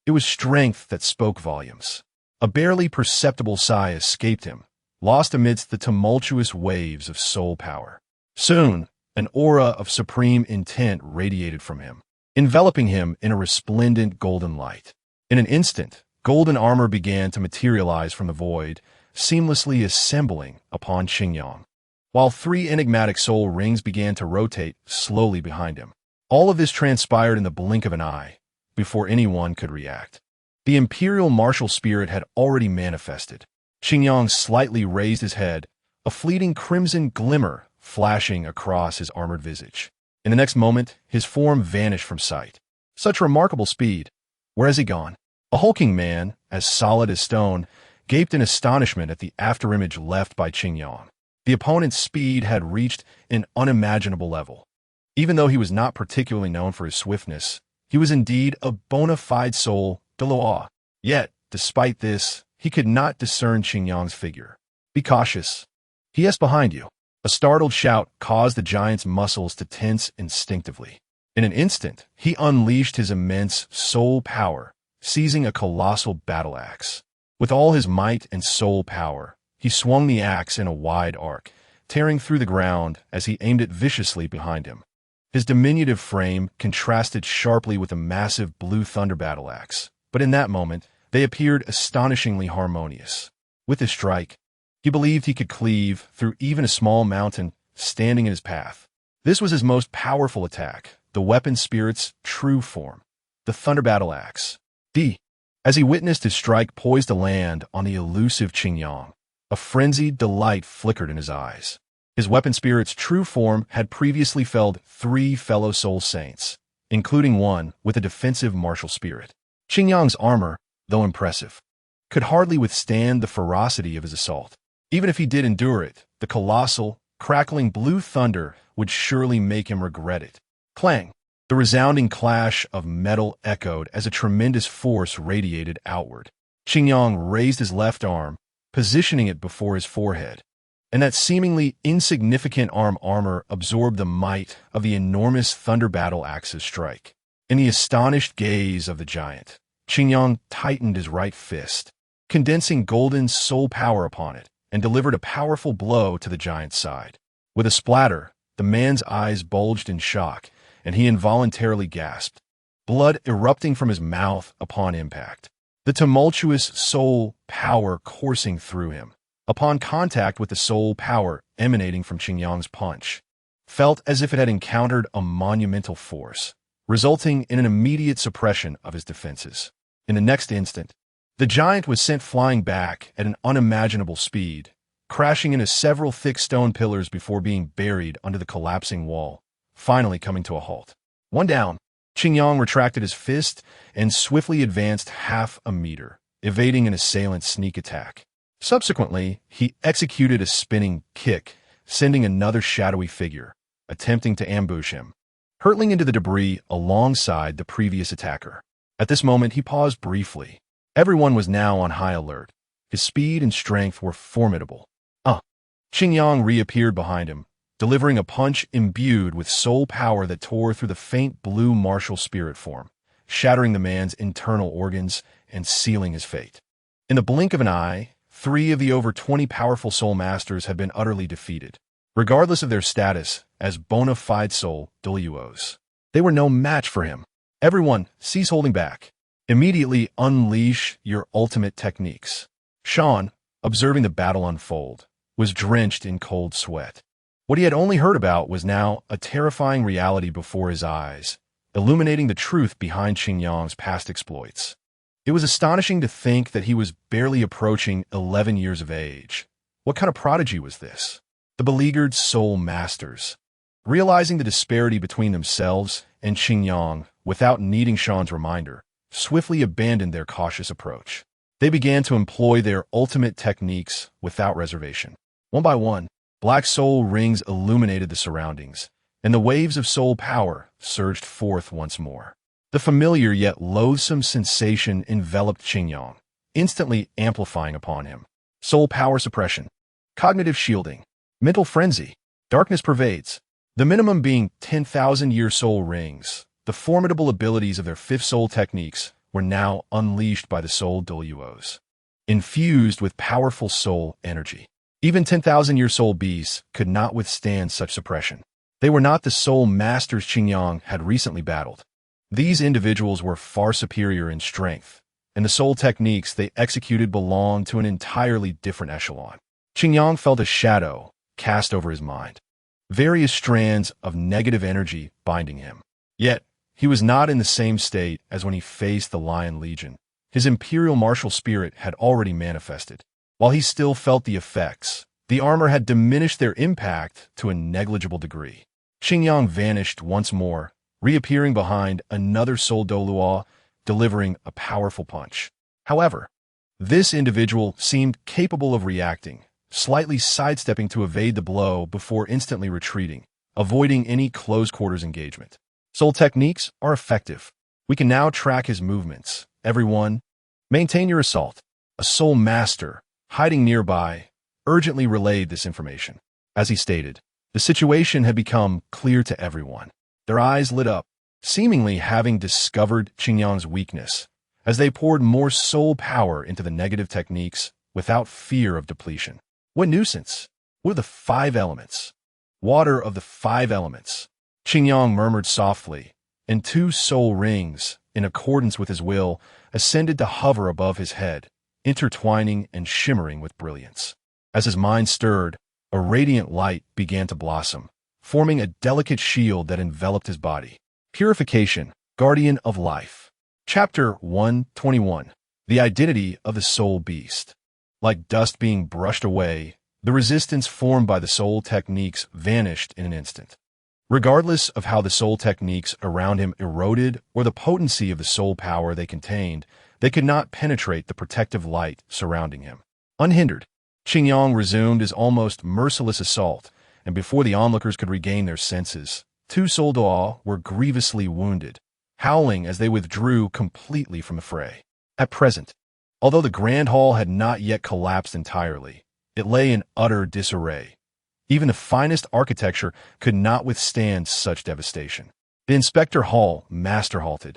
it was strength that spoke volumes. A barely perceptible sigh escaped him, lost amidst the tumultuous waves of soul power. Soon, an aura of supreme intent radiated from him, enveloping him in a resplendent golden light. In an instant, golden armor began to materialize from the void, seamlessly assembling upon Qingyang, while 3 enigmatic soul rings began to rotate slowly behind him. All of this transpired in the blink of an eye, before anyone could react. The imperial martial spirit had already manifested. Qingyang slightly raised his head, a fleeting crimson glimmer flashing across his armored visage. In the next moment, his form vanished from sight. Such remarkable speed. Where has he gone? A hulking man, as solid as stone, gaped in astonishment at the afterimage left by Qingyang. The opponent's speed had reached an unimaginable level. Even though he was not particularly known for his swiftness, he was indeed a bona fide soul Douluo. Yet, despite this, he could not discern Qingyang's figure. Be cautious. He is behind you. A startled shout caused the giant's muscles to tense instinctively. In an instant, he unleashed his immense soul power, seizing a colossal battle axe. With all his might and soul power, he swung the axe in a wide arc, tearing through the ground as he aimed it viciously behind him. His diminutive frame contrasted sharply with the massive blue thunder battle axe, but in that moment, they appeared astonishingly harmonious. With his strike, he believed he could cleave through even a small mountain standing in his path. This was his most powerful attack, the weapon spirit's true form, the thunder battle axe. As he witnessed his strike poised to land on the elusive Qingyang, a frenzied delight flickered in his eyes. His weapon spirit's true form had previously felled 3 fellow soul saints, including one with a defensive martial spirit. Qingyang's armor, though impressive, could hardly withstand the ferocity of his assault. Even if he did endure it, the colossal, crackling blue thunder would surely make him regret it. Clang! The resounding clash of metal echoed as a tremendous force radiated outward. Qingyang raised his left arm, positioning it before his forehead, and that seemingly insignificant armor absorbed the might of the enormous thunder battle axe's strike. In the astonished gaze of the giant, Qingyang tightened his right fist, condensing golden soul power upon it, and delivered a powerful blow to the giant's side. With a splatter, the man's eyes bulged in shock, and he involuntarily gasped, blood erupting from his mouth upon impact. The tumultuous soul power coursing through him, upon contact with the soul power emanating from Qingyang's punch, felt as if it had encountered a monumental force, resulting in an immediate suppression of his defenses. In the next instant, the giant was sent flying back at an unimaginable speed, crashing into several thick stone pillars before being buried under the collapsing wall, finally coming to a halt. One down, Qingyang retracted his fist and swiftly advanced half a meter, evading an assailant's sneak attack. Subsequently, he executed a spinning kick, sending another shadowy figure, attempting to ambush him, hurtling into the debris alongside the previous attacker. At this moment, he paused briefly. Everyone was now on high alert. His speed and strength were formidable. Qingyang reappeared behind him, delivering a punch imbued with soul power that tore through the faint blue martial spirit form, shattering the man's internal organs and sealing his fate. In the blink of an eye, 3 of the over 20 powerful soul masters had been utterly defeated, regardless of their status as bona fide soul Douluos. They were no match for him. Everyone, cease holding back. Immediately unleash your ultimate techniques. Sean, observing the battle unfold, was drenched in cold sweat. What he had only heard about was now a terrifying reality before his eyes, illuminating the truth behind Qingyang's past exploits. It was astonishing to think that he was barely approaching 11 years of age. What kind of prodigy was this? The beleaguered soul masters, realizing the disparity between themselves and Qingyang without needing Sean's reminder, swiftly abandoned their cautious approach. They began to employ their ultimate techniques without reservation. One by one, black soul rings illuminated the surroundings, and the waves of soul power surged forth once more. The familiar yet loathsome sensation enveloped Qingyang, instantly amplifying upon him. Soul power suppression, cognitive shielding, mental frenzy, darkness pervades. The minimum being 10,000-year soul rings. The formidable abilities of their fifth soul techniques were now unleashed by the soul Douluos, infused with powerful soul energy. Even 10,000-year soul beasts could not withstand such suppression. They were not the soul masters Qingyang had recently battled. These individuals were far superior in strength, and the soul techniques they executed belonged to an entirely different echelon. Qingyang felt a shadow cast over his mind, various strands of negative energy binding him. Yet, he was not in the same state as when he faced the Lion Legion. His imperial martial spirit had already manifested. While he still felt the effects, the armor had diminished their impact to a negligible degree. Qingyang vanished once more, reappearing behind another soul Douluo, delivering a powerful punch. However, this individual seemed capable of reacting, slightly sidestepping to evade the blow before instantly retreating, avoiding any close-quarters engagement. Soul techniques are effective. We can now track his movements. Everyone, maintain your assault. A soul master, hiding nearby, urgently relayed this information. As he stated, the situation had become clear to everyone. Their eyes lit up, seemingly having discovered Qingyang's weakness, as they poured more soul power into the negative techniques without fear of depletion. What nuisance! What are the 5 elements? Water of the 5 elements. Qingyang murmured softly, and 2 soul rings, in accordance with his will, ascended to hover above his head, intertwining and shimmering with brilliance. As his mind stirred, a radiant light began to blossom, forming a delicate shield that enveloped his body. Purification, Guardian of Life. Chapter 121. The Identity of the Soul Beast. Like dust being brushed away, the resistance formed by the soul techniques vanished in an instant. Regardless of how the soul techniques around him eroded or the potency of the soul power they contained, they could not penetrate the protective light surrounding him. Unhindered, Qingyang resumed his almost merciless assault, and before the onlookers could regain their senses, 2 soul Douluo were grievously wounded, howling as they withdrew completely from the fray. At present, although the Grand Hall had not yet collapsed entirely, it lay in utter disarray. Even the finest architecture could not withstand such devastation. The Inspector Hall master halted,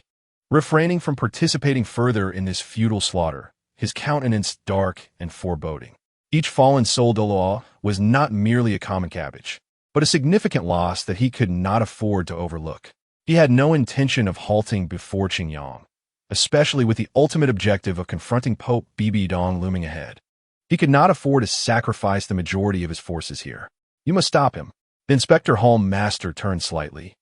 refraining from participating further in this futile slaughter, his countenance dark and foreboding. Each fallen soul Douluo was not merely a common cabbage, but a significant loss that he could not afford to overlook. He had no intention of halting before Qingyang, especially with the ultimate objective of confronting Pope Bibi Dong looming ahead. He could not afford to sacrifice the majority of his forces here. You must stop him. The Inspector Hall master turned slightly,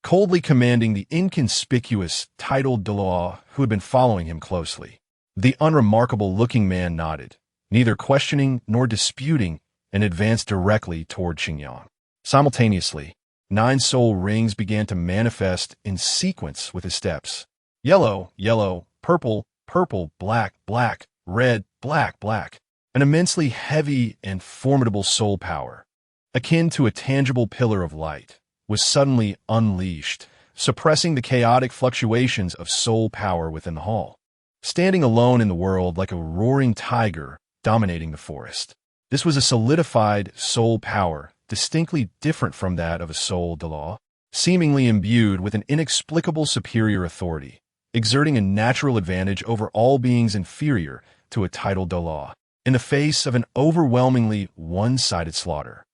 coldly commanding the inconspicuous, titled Dalu who had been following him closely. The unremarkable-looking man nodded, neither questioning nor disputing, and advanced directly toward Qingyang. Simultaneously, 9 soul rings began to manifest in sequence with his steps. Yellow, yellow, purple, purple, black, black, red, black, black. An immensely heavy and formidable soul power, akin to a tangible pillar of light, was suddenly unleashed, suppressing the chaotic fluctuations of soul power within the hall. Standing alone in the world like a roaring tiger dominating the forest. This was a solidified soul power, distinctly different from that of a soul Dalu, seemingly imbued with an inexplicable superior authority, exerting a natural advantage over all beings inferior to a titled Dalu, in the face of an overwhelmingly one-sided slaughter.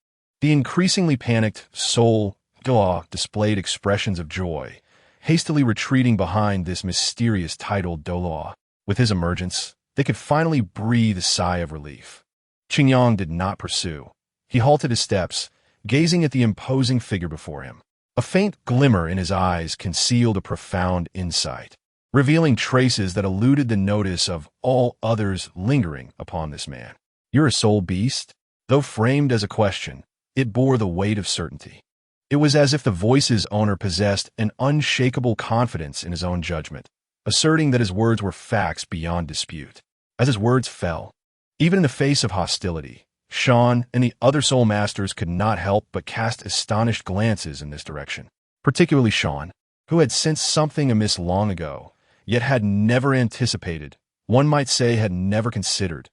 The increasingly panicked soul Dalu displayed expressions of joy, hastily retreating behind this mysterious titled Dalu. With his emergence, they could finally breathe a sigh of relief. Qingyang did not pursue. He halted his steps, gazing at the imposing figure before him. A faint glimmer in his eyes concealed a profound insight, revealing traces that eluded the notice of all others lingering upon this man. "You're a soul beast?" Though framed as a question, it bore the weight of certainty. It was as if the voice's owner possessed an unshakable confidence in his own judgment, asserting that his words were facts beyond dispute. As his words fell, even in the face of hostility, Sean and the other soul masters could not help but cast astonished glances in this direction, particularly Sean, who had sensed something amiss long ago, yet had never anticipated, one might say had never considered,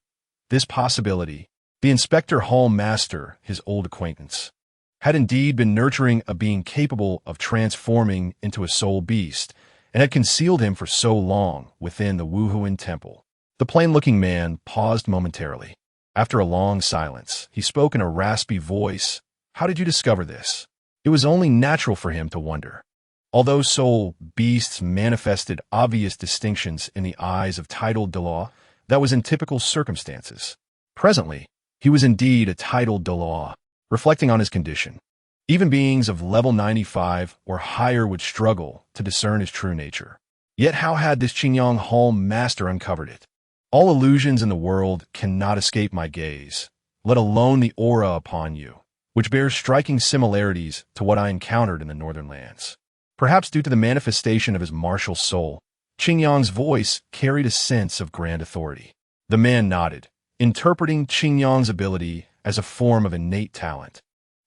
this possibility. The Inspector Hall Master, his old acquaintance, had indeed been nurturing a being capable of transforming into a soul beast, and had concealed him for so long within the Wuhuan temple. The plain-looking man paused momentarily. After a long silence, he spoke in a raspy voice. "How did you discover this?" It was only natural for him to wonder. Although soul beasts manifested obvious distinctions in the eyes of titled Dalu, that was in typical circumstances. Presently, he was indeed a titled Dalu, reflecting on his condition. Even beings of level 95 or higher would struggle to discern his true nature. Yet how had this Qingyang Hall Master uncovered it? "All illusions in the world cannot escape my gaze, let alone the aura upon you, which bears striking similarities to what I encountered in the northern lands." Perhaps due to the manifestation of his martial soul, Qingyang's voice carried a sense of grand authority. The man nodded, interpreting Qingyang's ability as a form of innate talent,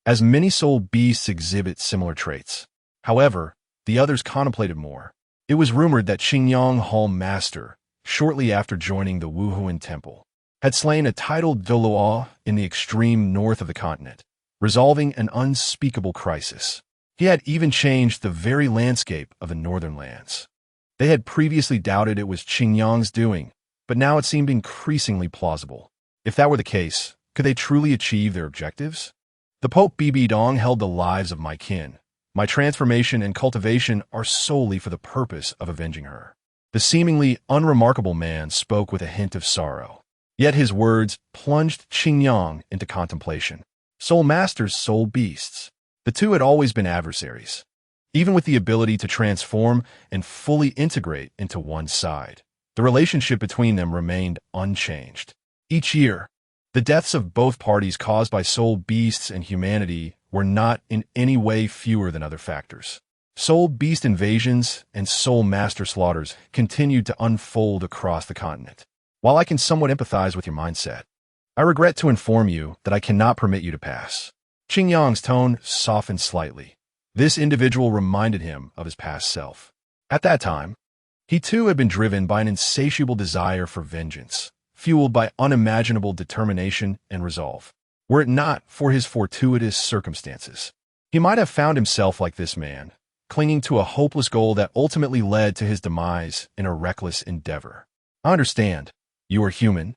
as many soul beasts exhibit similar traits. However, the others contemplated more. It was rumored that Qingyang Hall Master, shortly after joining the Wuhuan Temple, had slain a titled Douluo in the extreme north of the continent, resolving an unspeakable crisis. He had even changed the very landscape of the northern lands. They had previously doubted it was Qingyang's doing, but now it seemed increasingly plausible. If that were the case, could they truly achieve their objectives? The Pope Bibi Dong held the lives of my kin. My transformation and cultivation are solely for the purpose of avenging her. The seemingly unremarkable man spoke with a hint of sorrow. Yet his words plunged Qingyang into contemplation. Soul masters, soul beasts. The two had always been adversaries, even with the ability to transform and fully integrate into one side. The relationship between them remained unchanged. Each year, the deaths of both parties caused by soul beasts and humanity were not in any way fewer than other factors. Soul beast invasions and soul master slaughters continued to unfold across the continent. While I can somewhat empathize with your mindset, I regret to inform you that I cannot permit you to pass. Qingyang's tone softened slightly. This individual reminded him of his past self. At that time, he too had been driven by an insatiable desire for vengeance, fueled by unimaginable determination and resolve. Were it not for his fortuitous circumstances, he might have found himself like this man, clinging to a hopeless goal that ultimately led to his demise in a reckless endeavor. I understand. You are human,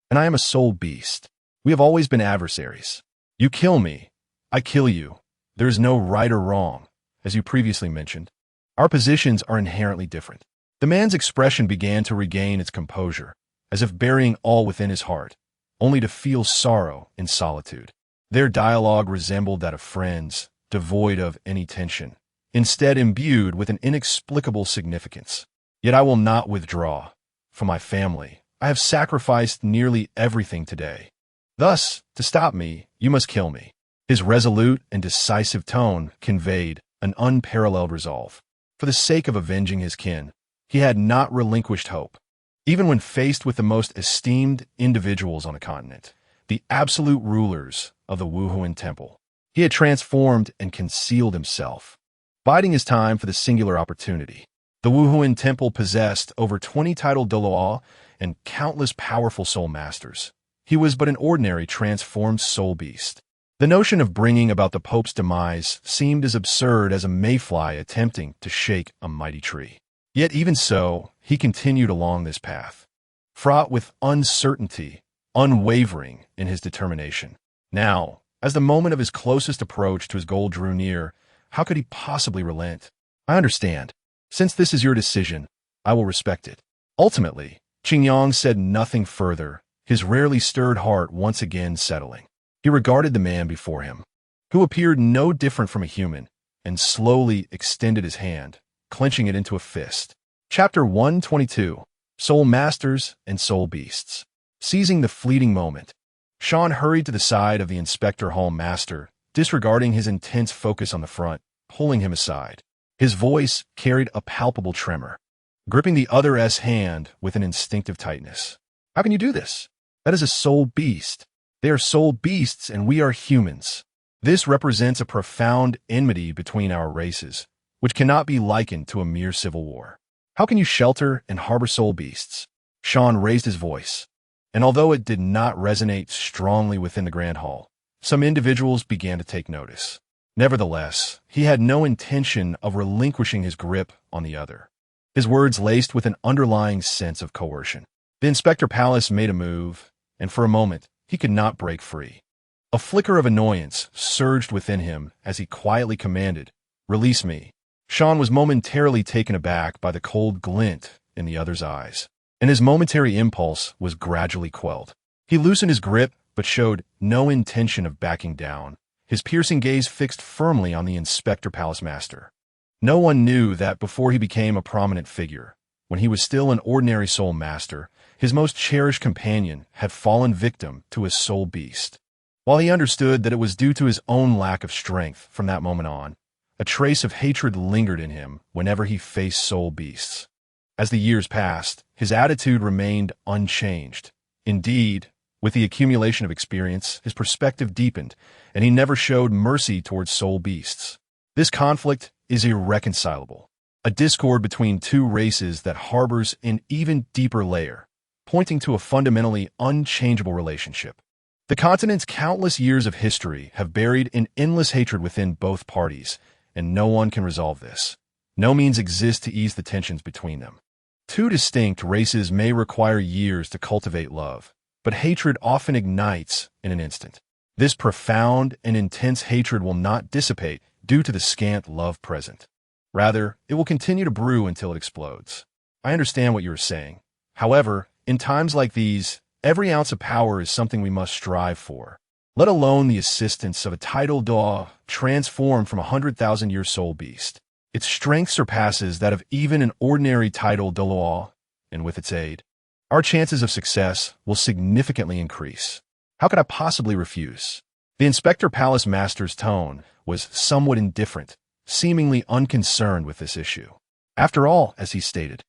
and I am a soul beast. We have always been adversaries. You kill me, I kill you. There is no right or wrong, as you previously mentioned. Our positions are inherently different. The man's expression began to regain its composure, as if burying all within his heart, only to feel sorrow in solitude. Their dialogue resembled that of friends, devoid of any tension, instead imbued with an inexplicable significance. Yet I will not withdraw. For my family, I have sacrificed nearly everything today. Thus, to stop me, you must kill me. His resolute and decisive tone conveyed an unparalleled resolve. For the sake of avenging his kin, he had not relinquished hope. Even when faced with the most esteemed individuals on the continent, the absolute rulers of the Wuhuan Temple, he had transformed and concealed himself, biding his time for the singular opportunity. The Wuhuan Temple possessed over 20 titled Douluo and countless powerful soul masters. He was but an ordinary transformed soul beast. The notion of bringing about the Pope's demise seemed as absurd as a mayfly attempting to shake a mighty tree. Yet even so, he continued along this path, fraught with uncertainty, unwavering in his determination. Now, as the moment of his closest approach to his goal drew near, how could he possibly relent? I understand. Since this is your decision, I will respect it. Ultimately, Qingyang said nothing further, his rarely stirred heart once again settling. He regarded the man before him, who appeared no different from a human, and slowly extended his hand, clenching it into a fist. Chapter 122, Soul Masters and Soul Beasts. Seizing the fleeting moment, Sean hurried to the side of the Inspector Hall Master, disregarding his intense focus on the front, pulling him aside. His voice carried a palpable tremor, gripping the other's hand with an instinctive tightness. How can you do this? That is a soul beast. They are soul beasts and we are humans. This represents a profound enmity between our races, which cannot be likened to a mere civil war. How can you shelter and harbor soul beasts? Sean raised his voice, and although it did not resonate strongly within the Grand Hall, some individuals began to take notice. Nevertheless, he had no intention of relinquishing his grip on the other, his words laced with an underlying sense of coercion. The Inspector Palace made a move, and for a moment, he could not break free. A flicker of annoyance surged within him as he quietly commanded, "Release me." Sean was momentarily taken aback by the cold glint in the other's eyes, and his momentary impulse was gradually quelled. He loosened his grip, but showed no intention of backing down, his piercing gaze fixed firmly on the Inspector Palace Master. No one knew that before he became a prominent figure, when he was still an ordinary soul master, his most cherished companion had fallen victim to his soul beast. While he understood that it was due to his own lack of strength from that moment on, a trace of hatred lingered in him whenever he faced soul beasts. As the years passed, his attitude remained unchanged. Indeed, with the accumulation of experience, his perspective deepened, and he never showed mercy towards soul beasts. This conflict is irreconcilable, a discord between two races that harbors an even deeper layer, pointing to a fundamentally unchangeable relationship. The continent's countless years of history have buried an endless hatred within both parties, and no one can resolve this. No means exist to ease the tensions between them. Two distinct races may require years to cultivate love, but hatred often ignites in an instant. This profound and intense hatred will not dissipate due to the scant love present. Rather, it will continue to brew until it explodes. I understand what you are saying. However, in times like these, every ounce of power is something we must strive for, let alone the assistance of a tidal Daw transformed from a 100,000-year soul beast. Its strength surpasses that of even an ordinary tidal Douluo, and with its aid, our chances of success will significantly increase. How could I possibly refuse? The Inspector Palace Master's tone was somewhat indifferent, seemingly unconcerned with this issue. After all, as he stated,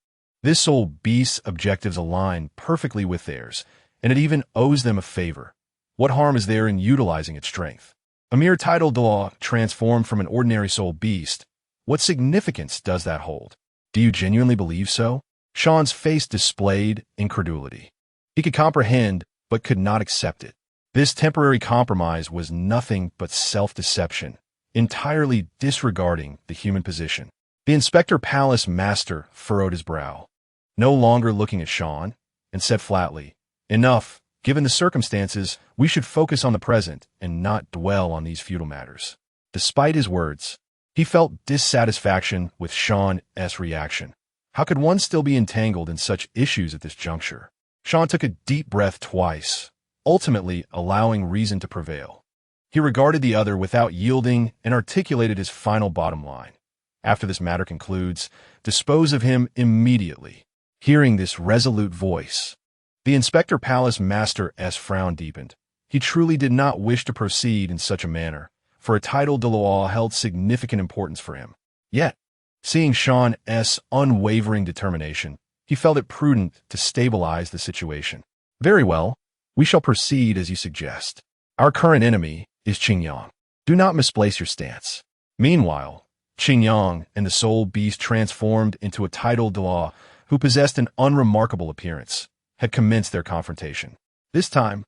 this soul beast's objectives align perfectly with theirs, and it even owes them a favor. What harm is there in utilizing its strength? A mere tidal Daw transformed from an ordinary soul beast, what significance does that hold? Do you genuinely believe so? Sean's face displayed incredulity. He could comprehend, but could not accept it. This temporary compromise was nothing but self-deception, entirely disregarding the human position. The Inspector Palace Master furrowed his brow, no longer looking at Sean, and said flatly, "Enough. Given the circumstances, we should focus on the present and not dwell on these futile matters." Despite his words, he felt dissatisfaction with Sean's reaction. How could one still be entangled in such issues at this juncture? Sean took a deep breath twice, ultimately allowing reason to prevail. He regarded the other without yielding and articulated his final bottom line. After this matter concludes, dispose of him immediately. Hearing this resolute voice, the Inspector Palace Master's frown deepened. He truly did not wish to proceed in such a manner, for a title Douluo held significant importance for him. Yet, seeing Sean's unwavering determination, he felt it prudent to stabilize the situation. Very well, we shall proceed as you suggest. Our current enemy is Qingyang. Do not misplace your stance. Meanwhile, Qingyang and the soul beast transformed into a title Douluo who possessed an unremarkable appearance, had commenced their confrontation. This time,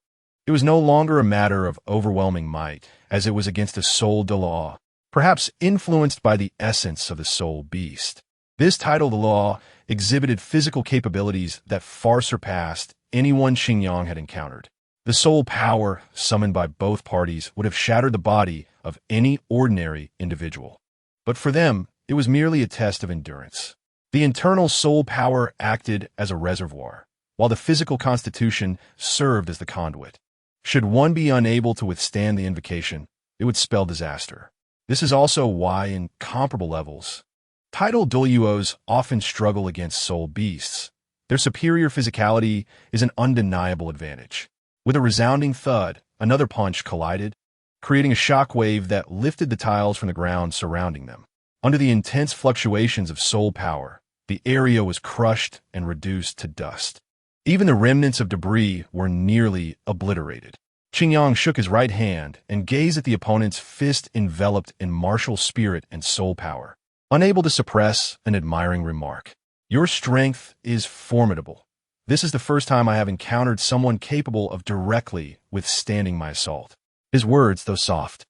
it was no longer a matter of overwhelming might, as it was against a soul Douluo, perhaps influenced by the essence of the soul beast. This title Douluo exhibited physical capabilities that far surpassed anyone Qingyang had encountered. The soul power summoned by both parties would have shattered the body of any ordinary individual. But for them, it was merely a test of endurance. The internal soul power acted as a reservoir, while the physical constitution served as the conduit. Should one be unable to withstand the invocation, it would spell disaster. This is also why, in comparable levels, title Douluos often struggle against soul beasts. Their superior physicality is an undeniable advantage. With a resounding thud, another punch collided, creating a shockwave that lifted the tiles from the ground surrounding them. Under the intense fluctuations of soul power, the area was crushed and reduced to dust. Even the remnants of debris were nearly obliterated. Qingyang shook his right hand and gazed at the opponent's fist enveloped in martial spirit and soul power, unable to suppress an admiring remark. Your strength is formidable. This is the first time I have encountered someone capable of directly withstanding my assault. His words, though soft,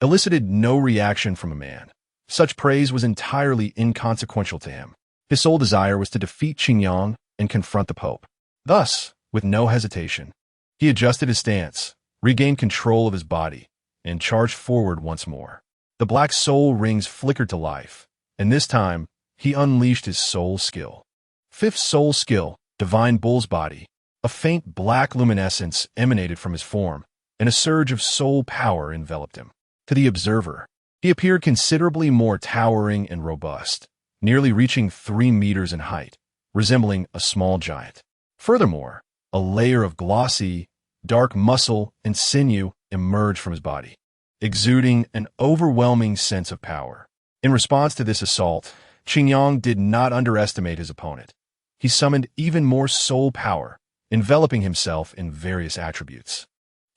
elicited no reaction from a man. Such praise was entirely inconsequential to him. His sole desire was to defeat Qingyang and confront the Pope. Thus, with no hesitation, he adjusted his stance, regained control of his body, and charged forward once more. The black soul rings flickered to life, and this time, he unleashed his soul skill. Fifth soul skill, Divine Bull's Body. A faint black luminescence emanated from his form, and a surge of soul power enveloped him. To the observer, he appeared considerably more towering and robust, nearly reaching 3 meters in height, resembling a small giant. Furthermore, a layer of glossy, dark muscle and sinew emerged from his body, exuding an overwhelming sense of power. In response to this assault, Qingyang did not underestimate his opponent. He summoned even more soul power, enveloping himself in various attributes.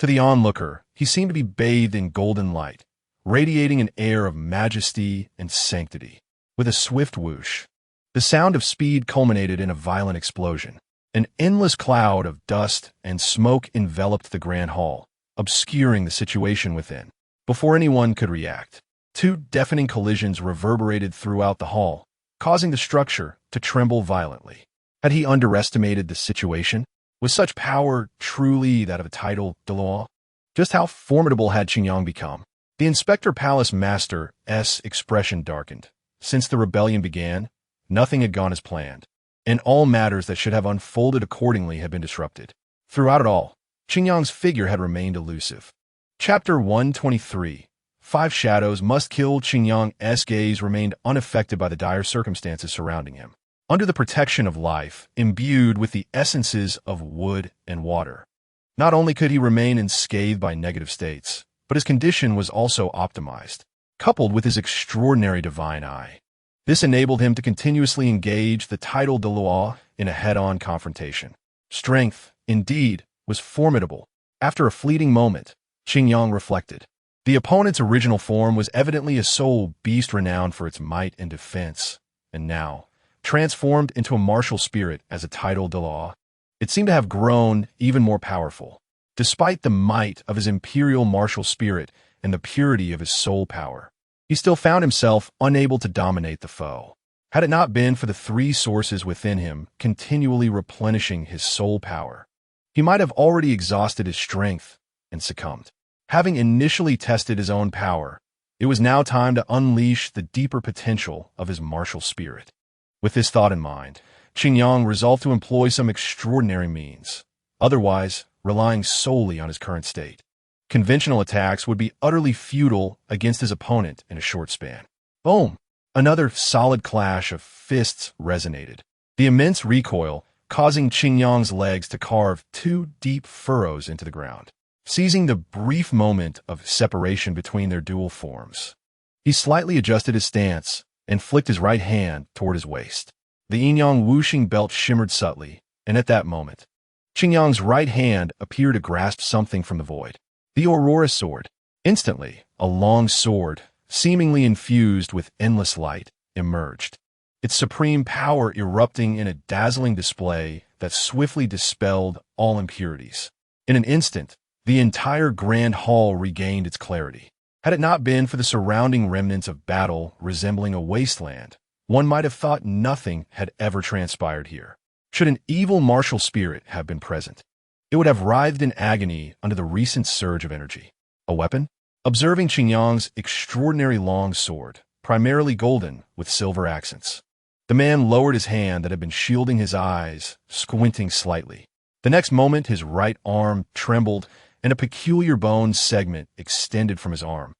To the onlooker, he seemed to be bathed in golden light, radiating an air of majesty and sanctity. With a swift whoosh, the sound of speed culminated in a violent explosion. An endless cloud of dust and smoke enveloped the grand hall, obscuring the situation within. Before anyone could react, 2 deafening collisions reverberated throughout the hall, causing the structure to tremble violently. Had he underestimated the situation? Was such power truly that of a title Douluo? Just how formidable had Qingyang become? The Inspector Palace Master's expression darkened. Since the rebellion began, nothing had gone as planned, and all matters that should have unfolded accordingly had been disrupted. Throughout it all, Qingyang's figure had remained elusive. Chapter 123. 5 Shadows Must Kill. Qingyang's gaze remained unaffected by the dire circumstances surrounding him. Under the protection of life, imbued with the essences of wood and water, not only could he remain unscathed by negative states, but his condition was also optimized, coupled with his extraordinary divine eye. This enabled him to continuously engage the title Douluo in a head-on confrontation. Strength, indeed, was formidable. After a fleeting moment, Qingyang reflected. The opponent's original form was evidently a soul beast renowned for its might and defense, and now, transformed into a martial spirit as a title Douluo, it seemed to have grown even more powerful. Despite the might of his imperial martial spirit and the purity of his soul power, he still found himself unable to dominate the foe. Had it not been for the 3 sources within him continually replenishing his soul power, he might have already exhausted his strength and succumbed. Having initially tested his own power, it was now time to unleash the deeper potential of his martial spirit. With this thought in mind, Qingyang resolved to employ some extraordinary means, otherwise relying solely on his current state. Conventional attacks would be utterly futile against his opponent in a short span. Boom! Another solid clash of fists resonated. The immense recoil causing Qingyang's legs to carve two deep furrows into the ground. Seizing the brief moment of separation between their dual forms, he slightly adjusted his stance and flicked his right hand toward his waist. The yin-yang whooshing belt shimmered subtly, and at that moment, Qingyang's right hand appeared to grasp something from the void. The Aurora sword. Instantly, a long sword, seemingly infused with endless light, emerged, its supreme power erupting in a dazzling display that swiftly dispelled all impurities. In an instant, the entire grand hall regained its clarity. Had it not been for the surrounding remnants of battle resembling a wasteland, one might have thought nothing had ever transpired here. Should an evil martial spirit have been present, it would have writhed in agony under the recent surge of energy. A weapon? Observing Qingyang's extraordinary long sword, primarily golden with silver accents, the man lowered his hand that had been shielding his eyes, squinting slightly. The next moment, his right arm trembled, and a peculiar bone segment extended from his arm,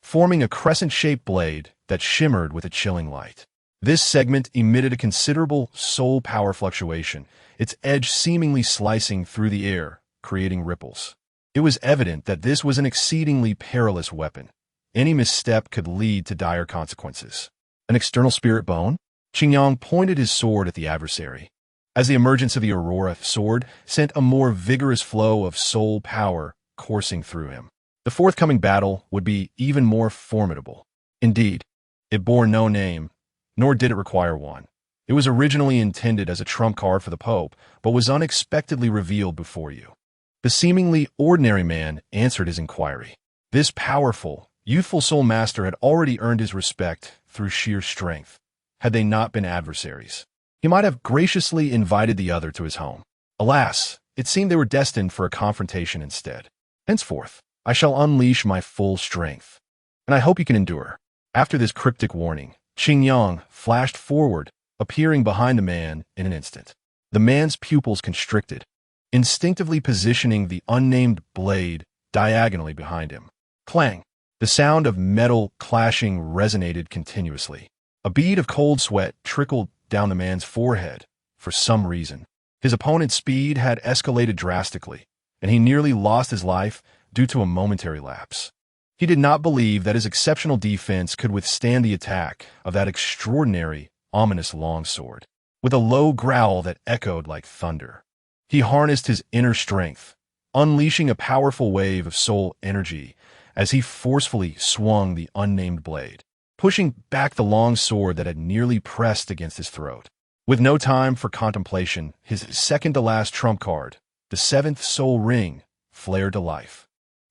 forming a crescent-shaped blade that shimmered with a chilling light. This segment emitted a considerable soul power fluctuation, its edge seemingly slicing through the air, creating ripples. It was evident that this was an exceedingly perilous weapon. Any misstep could lead to dire consequences. An external spirit bone? Qingyang pointed his sword at the adversary, as the emergence of the Aurora sword sent a more vigorous flow of soul power coursing through him. The forthcoming battle would be even more formidable. Indeed, it bore no name, nor did it require one. It was originally intended as a trump card for the Pope, but was unexpectedly revealed before you. The seemingly ordinary man answered his inquiry. This powerful, youthful soul master had already earned his respect through sheer strength, had they not been adversaries. He might have graciously invited the other to his home. Alas, it seemed they were destined for a confrontation instead. Henceforth, I shall unleash my full strength, and I hope you can endure. After this cryptic warning, Qingyang flashed forward, appearing behind the man in an instant. The man's pupils constricted, instinctively positioning the unnamed blade diagonally behind him. Clang! The sound of metal clashing resonated continuously. A bead of cold sweat trickled down the man's forehead. For some reason, his opponent's speed had escalated drastically, and he nearly lost his life due to a momentary lapse. He did not believe that his exceptional defense could withstand the attack of that extraordinary, ominous longsword. With a low growl that echoed like thunder, he harnessed his inner strength, unleashing a powerful wave of soul energy as he forcefully swung the unnamed blade, pushing back the long sword that had nearly pressed against his throat. With no time for contemplation, his second-to-last trump card, the seventh soul ring, flared to life.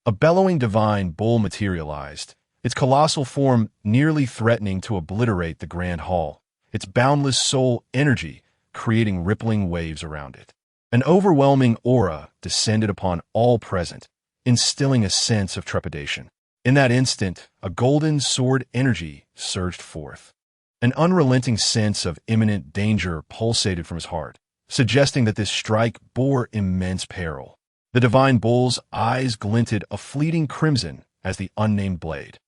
A bellowing divine bull materialized, its colossal form nearly threatening to obliterate the grand hall, its boundless soul energy creating rippling waves around it. An overwhelming aura descended upon all present, instilling a sense of trepidation. In that instant, a golden sword energy surged forth. An unrelenting sense of imminent danger pulsated from his heart, suggesting that this strike bore immense peril. The divine bull's eyes glinted a fleeting crimson as the unnamed blade,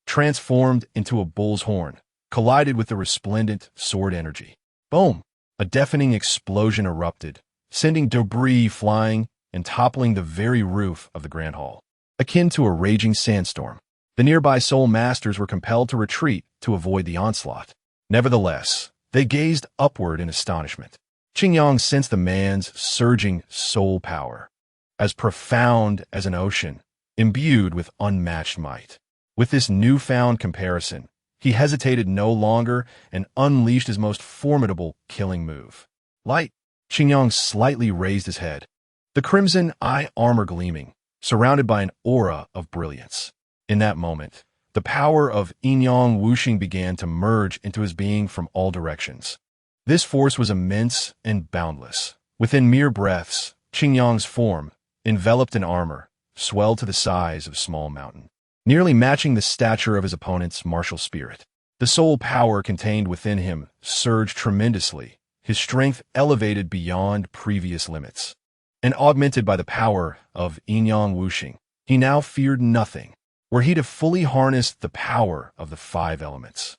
transformed into a bull's horn, collided with the resplendent sword energy. Boom! A deafening explosion erupted, sending debris flying and toppling the very roof of the grand hall. Akin to a raging sandstorm, the nearby soul masters were compelled to retreat to avoid the onslaught. Nevertheless, they gazed upward in astonishment. Qingyang sensed the man's surging soul power, as profound as an ocean, imbued with unmatched might. With this newfound comparison, he hesitated no longer and unleashed his most formidable killing move. Light! Qingyang slightly raised his head, the crimson eye armor gleaming, surrounded by an aura of brilliance. In that moment, the power of yin-yang whooshing began to merge into his being from all directions. This force was immense and boundless. Within mere breaths, Qingyang's form, enveloped in armor, swelled to the size of a small mountain, nearly matching the stature of his opponent's martial spirit. The soul power contained within him surged tremendously, his strength elevated beyond previous limits. And augmented by the power of yin-yang whooshing, he now feared nothing, were he to fully harness the power of the five elements.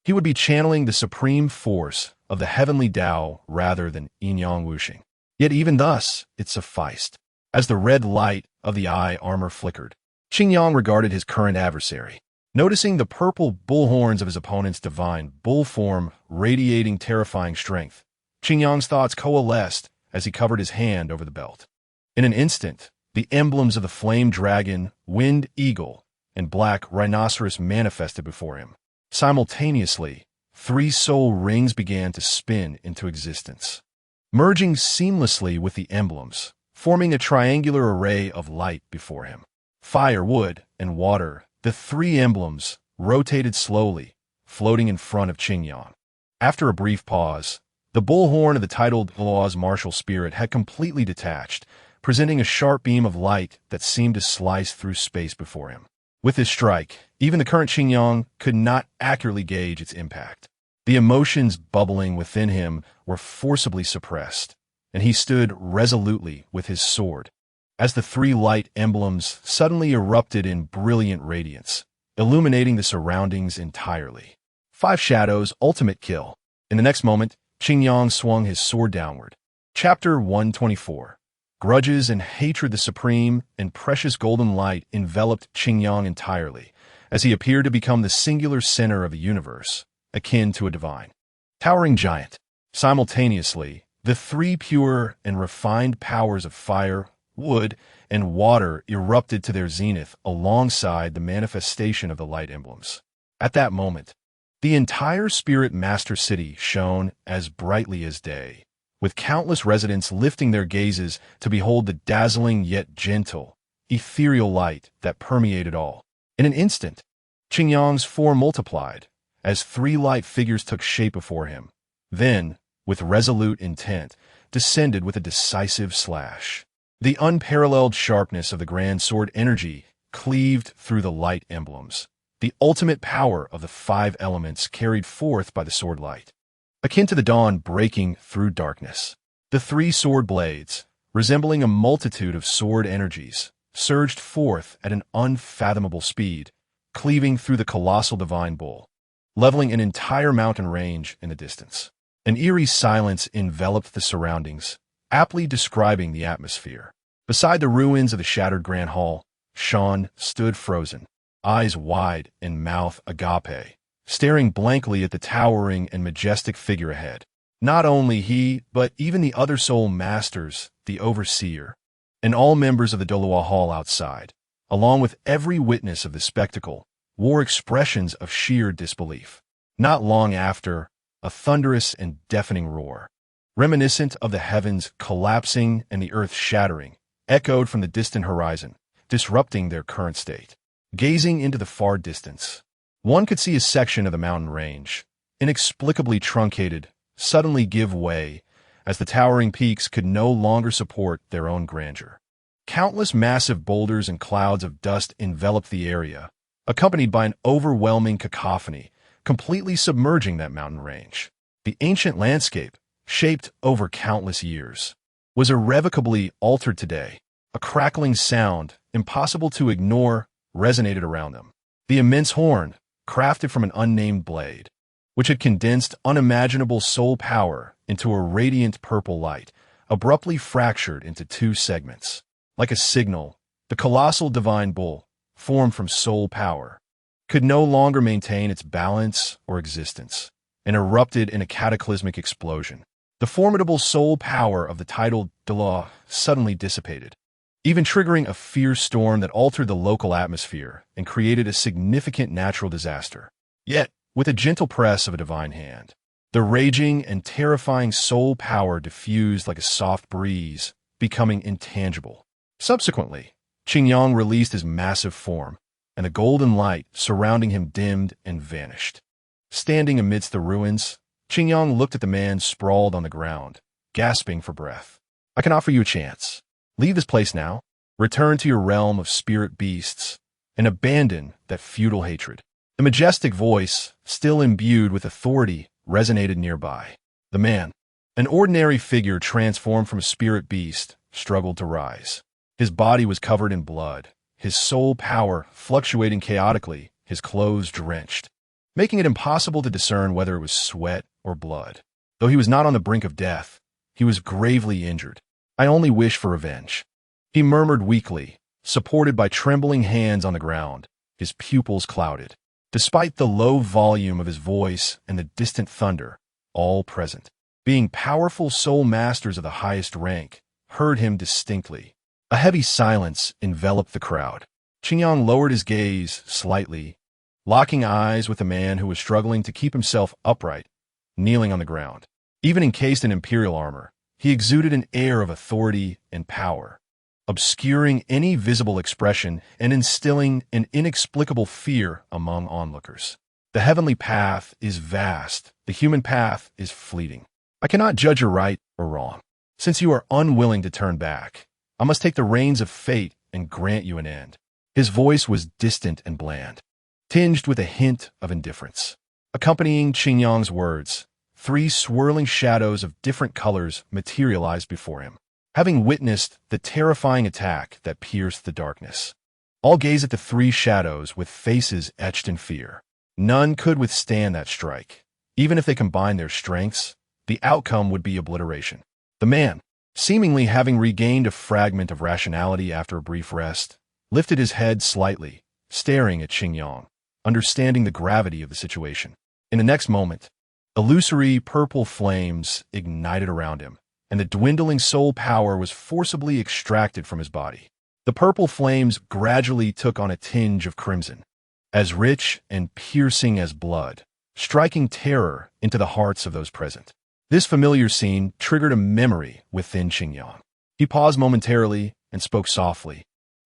He would be channeling the supreme force of the heavenly Tao rather than yin-yang wuxing. Yet even thus, it sufficed. As the red light of the eye armor flickered, Qingyang regarded his current adversary. Noticing the purple bull horns of his opponent's divine bull form radiating terrifying strength, Qingyang's thoughts coalesced as he covered his hand over the belt. In an instant, the emblems of the flame dragon, wind eagle, and black rhinoceros manifested before him. Simultaneously, 3 soul rings began to spin into existence, merging seamlessly with the emblems, forming a triangular array of light before him. Fire, wood, and water, the 3 emblems, rotated slowly, floating in front of Qingyang. After a brief pause, the bullhorn of the titled Dalu's martial spirit had completely detached, presenting a sharp beam of light that seemed to slice through space before him. With his strike, even the current Qingyang could not accurately gauge its impact. The emotions bubbling within him were forcibly suppressed, and he stood resolutely with his sword, as the 3 light emblems suddenly erupted in brilliant radiance, illuminating the surroundings entirely. 5 Shadows, ultimate kill. In the next moment, Qingyang swung his sword downward. Chapter 124. Grudges and hatred. The supreme and precious golden light enveloped Qingyang entirely, as he appeared to become the singular center of the universe, akin to a divine, towering giant. Simultaneously, the 3 pure and refined powers of fire, wood, and water erupted to their zenith alongside the manifestation of the light emblems. At that moment, the entire Spirit Master City shone as brightly as day, with countless residents lifting their gazes to behold the dazzling yet gentle, ethereal light that permeated all. In an instant, Qingyang's form multiplied, as 3 light figures took shape before him, then, with resolute intent, descended with a decisive slash. The unparalleled sharpness of the grand sword energy cleaved through the light emblems, the ultimate power of the 5 elements carried forth by the sword light. Akin to the dawn breaking through darkness, the 3 sword blades, resembling a multitude of sword energies, surged forth at an unfathomable speed, cleaving through the colossal divine bull, leveling an entire mountain range in the distance. An eerie silence enveloped the surroundings, aptly describing the atmosphere. Beside the ruins of the shattered Grand Hall, Sean stood frozen, eyes wide and mouth agape, staring blankly at the towering and majestic figure ahead. Not only he, but even the other soul masters, the overseer, and all members of the Douluo hall outside, along with every witness of the spectacle, wore expressions of sheer disbelief. Not long after, a thunderous and deafening roar, reminiscent of the heavens collapsing and the earth shattering, echoed from the distant horizon, disrupting their current state. Gazing into the far distance, one could see a section of the mountain range, inexplicably truncated, suddenly give way, as the towering peaks could no longer support their own grandeur. Countless massive boulders and clouds of dust enveloped the area, accompanied by an overwhelming cacophony, completely submerging that mountain range. The ancient landscape, shaped over countless years, was irrevocably altered today. A crackling sound, impossible to ignore, resonated around them. The immense horn, crafted from an unnamed blade, which had condensed unimaginable soul power into a radiant purple light, abruptly fractured into 2 segments. Like a signal, the colossal divine bull, formed from soul power, could no longer maintain its balance or existence, and erupted in a cataclysmic explosion. The formidable soul power of the titled Dalu suddenly dissipated, even triggering a fierce storm that altered the local atmosphere and created a significant natural disaster. Yet, with a gentle press of a divine hand, the raging and terrifying soul power diffused like a soft breeze, becoming intangible. Subsequently, Qingyang released his massive form, and the golden light surrounding him dimmed and vanished. Standing amidst the ruins, Qingyang looked at the man sprawled on the ground, gasping for breath. "I can offer you a chance. Leave this place now, return to your realm of spirit beasts, and abandon that feudal hatred." The majestic voice, still imbued with authority, resonated nearby. The man, an ordinary figure transformed from a spirit beast, struggled to rise. His body was covered in blood, his soul power fluctuating chaotically, his clothes drenched. making it impossible to discern whether it was sweat or blood. Though he was not on the brink of death, he was gravely injured. I only wish for revenge. He murmured weakly, supported by trembling hands on the ground, his pupils clouded. Despite the low volume of his voice and the distant thunder, all present, being powerful soul masters of the highest rank, heard him distinctly. A heavy silence enveloped the crowd. Qingyang lowered his gaze slightly, locking eyes with a man who was struggling to keep himself upright, kneeling on the ground. Even encased in imperial armor, he exuded an air of authority and power, obscuring any visible expression and instilling an inexplicable fear among onlookers. The heavenly path is vast, the human path is fleeting. I cannot judge your right or wrong. Since you are unwilling to turn back, I must take the reins of fate and grant you an end. His voice was distant and bland, tinged with a hint of indifference. Accompanying Qingyang's words, 3 swirling shadows of different colors materialized before him, having witnessed the terrifying attack that pierced the darkness. All gazed at the 3 shadows with faces etched in fear. None could withstand that strike. Even if they combined their strengths, the outcome would be obliteration. The man, seemingly having regained a fragment of rationality after a brief rest, lifted his head slightly, staring at Qingyang, understanding the gravity of the situation. In the next moment, illusory purple flames ignited around him, and the dwindling soul power was forcibly extracted from his body. The purple flames gradually took on a tinge of crimson, as rich and piercing as blood, striking terror into the hearts of those present. This familiar scene triggered a memory within Qingyang. He paused momentarily and spoke softly.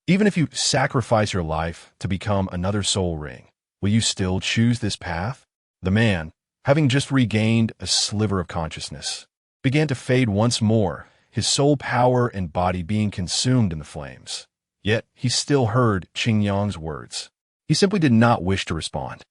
Even if you sacrifice your life to become another soul ring, will you still choose this path? The man, having just regained a sliver of consciousness, began to fade once more, his soul power and body being consumed in the flames. Yet he still heard Qingyang's words. He simply did not wish to respond,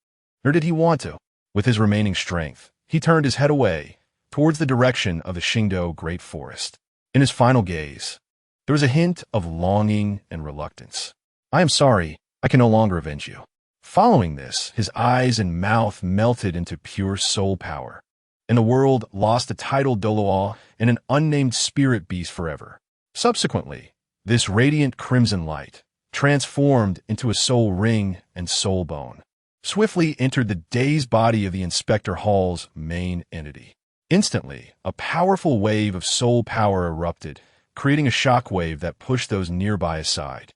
nor did he want to. With his remaining strength, he turned his head away, towards the direction of the Qingdao Great Forest. In his final gaze, there was a hint of longing and reluctance. I am sorry, I can no longer avenge you. Following this, his eyes and mouth melted into pure soul power, and the world lost the title Douluo and an unnamed spirit beast forever. Subsequently, this radiant crimson light, transformed into a soul ring and soul bone, swiftly entered the dazed body of the Inspector Hall's main entity. Instantly, a powerful wave of soul power erupted, creating a shockwave that pushed those nearby aside.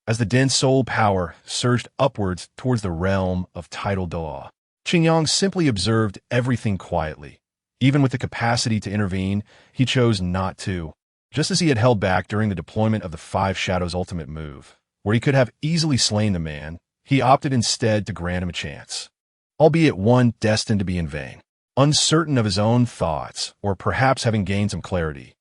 As the dense soul power surged upwards towards the realm of tidal Douluo, Qingyang simply observed everything quietly. Even with the capacity to intervene, he chose not to. Just as he had held back during the deployment of the 5 Shadows' ultimate move, where he could have easily slain the man, he opted instead to grant him a chance, albeit one destined to be in vain. Uncertain of his own thoughts, or perhaps having gained some clarity,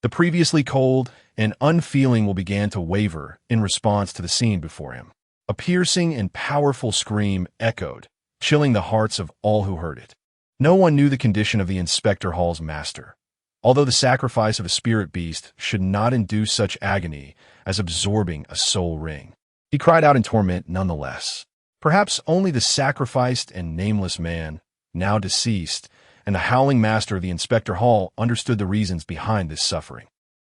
the previously cold and unfeeling will began to waver in response to the scene before him. A piercing and powerful scream echoed, chilling the hearts of all who heard it. No one knew the condition of the Inspector Hall's master, although the sacrifice of a spirit beast should not induce such agony as absorbing a soul ring. He cried out in torment nonetheless. Perhaps only the sacrificed and nameless man, now deceased, and the howling master of the Inspector Hall understood the reasons behind this suffering.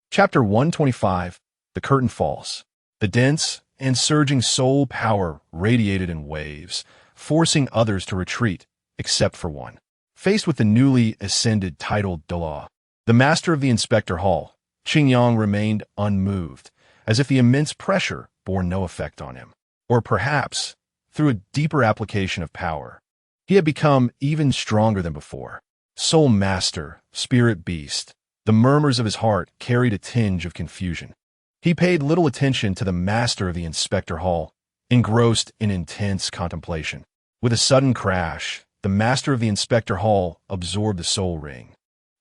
Chapter 125, The Curtain Falls. The dense and surging soul power radiated in waves, forcing others to retreat, except for one. Faced with the newly ascended title Douluo, the master of the Inspector Hall, Qingyang remained unmoved, as if the immense pressure bore no effect on him. Or perhaps, through a deeper application of power, he had become even stronger than before. Soul master, spirit beast, the murmurs of his heart carried a tinge of confusion. He paid little attention to the master of the Inspector Hall, engrossed in intense contemplation. With a sudden crash, the master of the Inspector Hall absorbed the soul ring,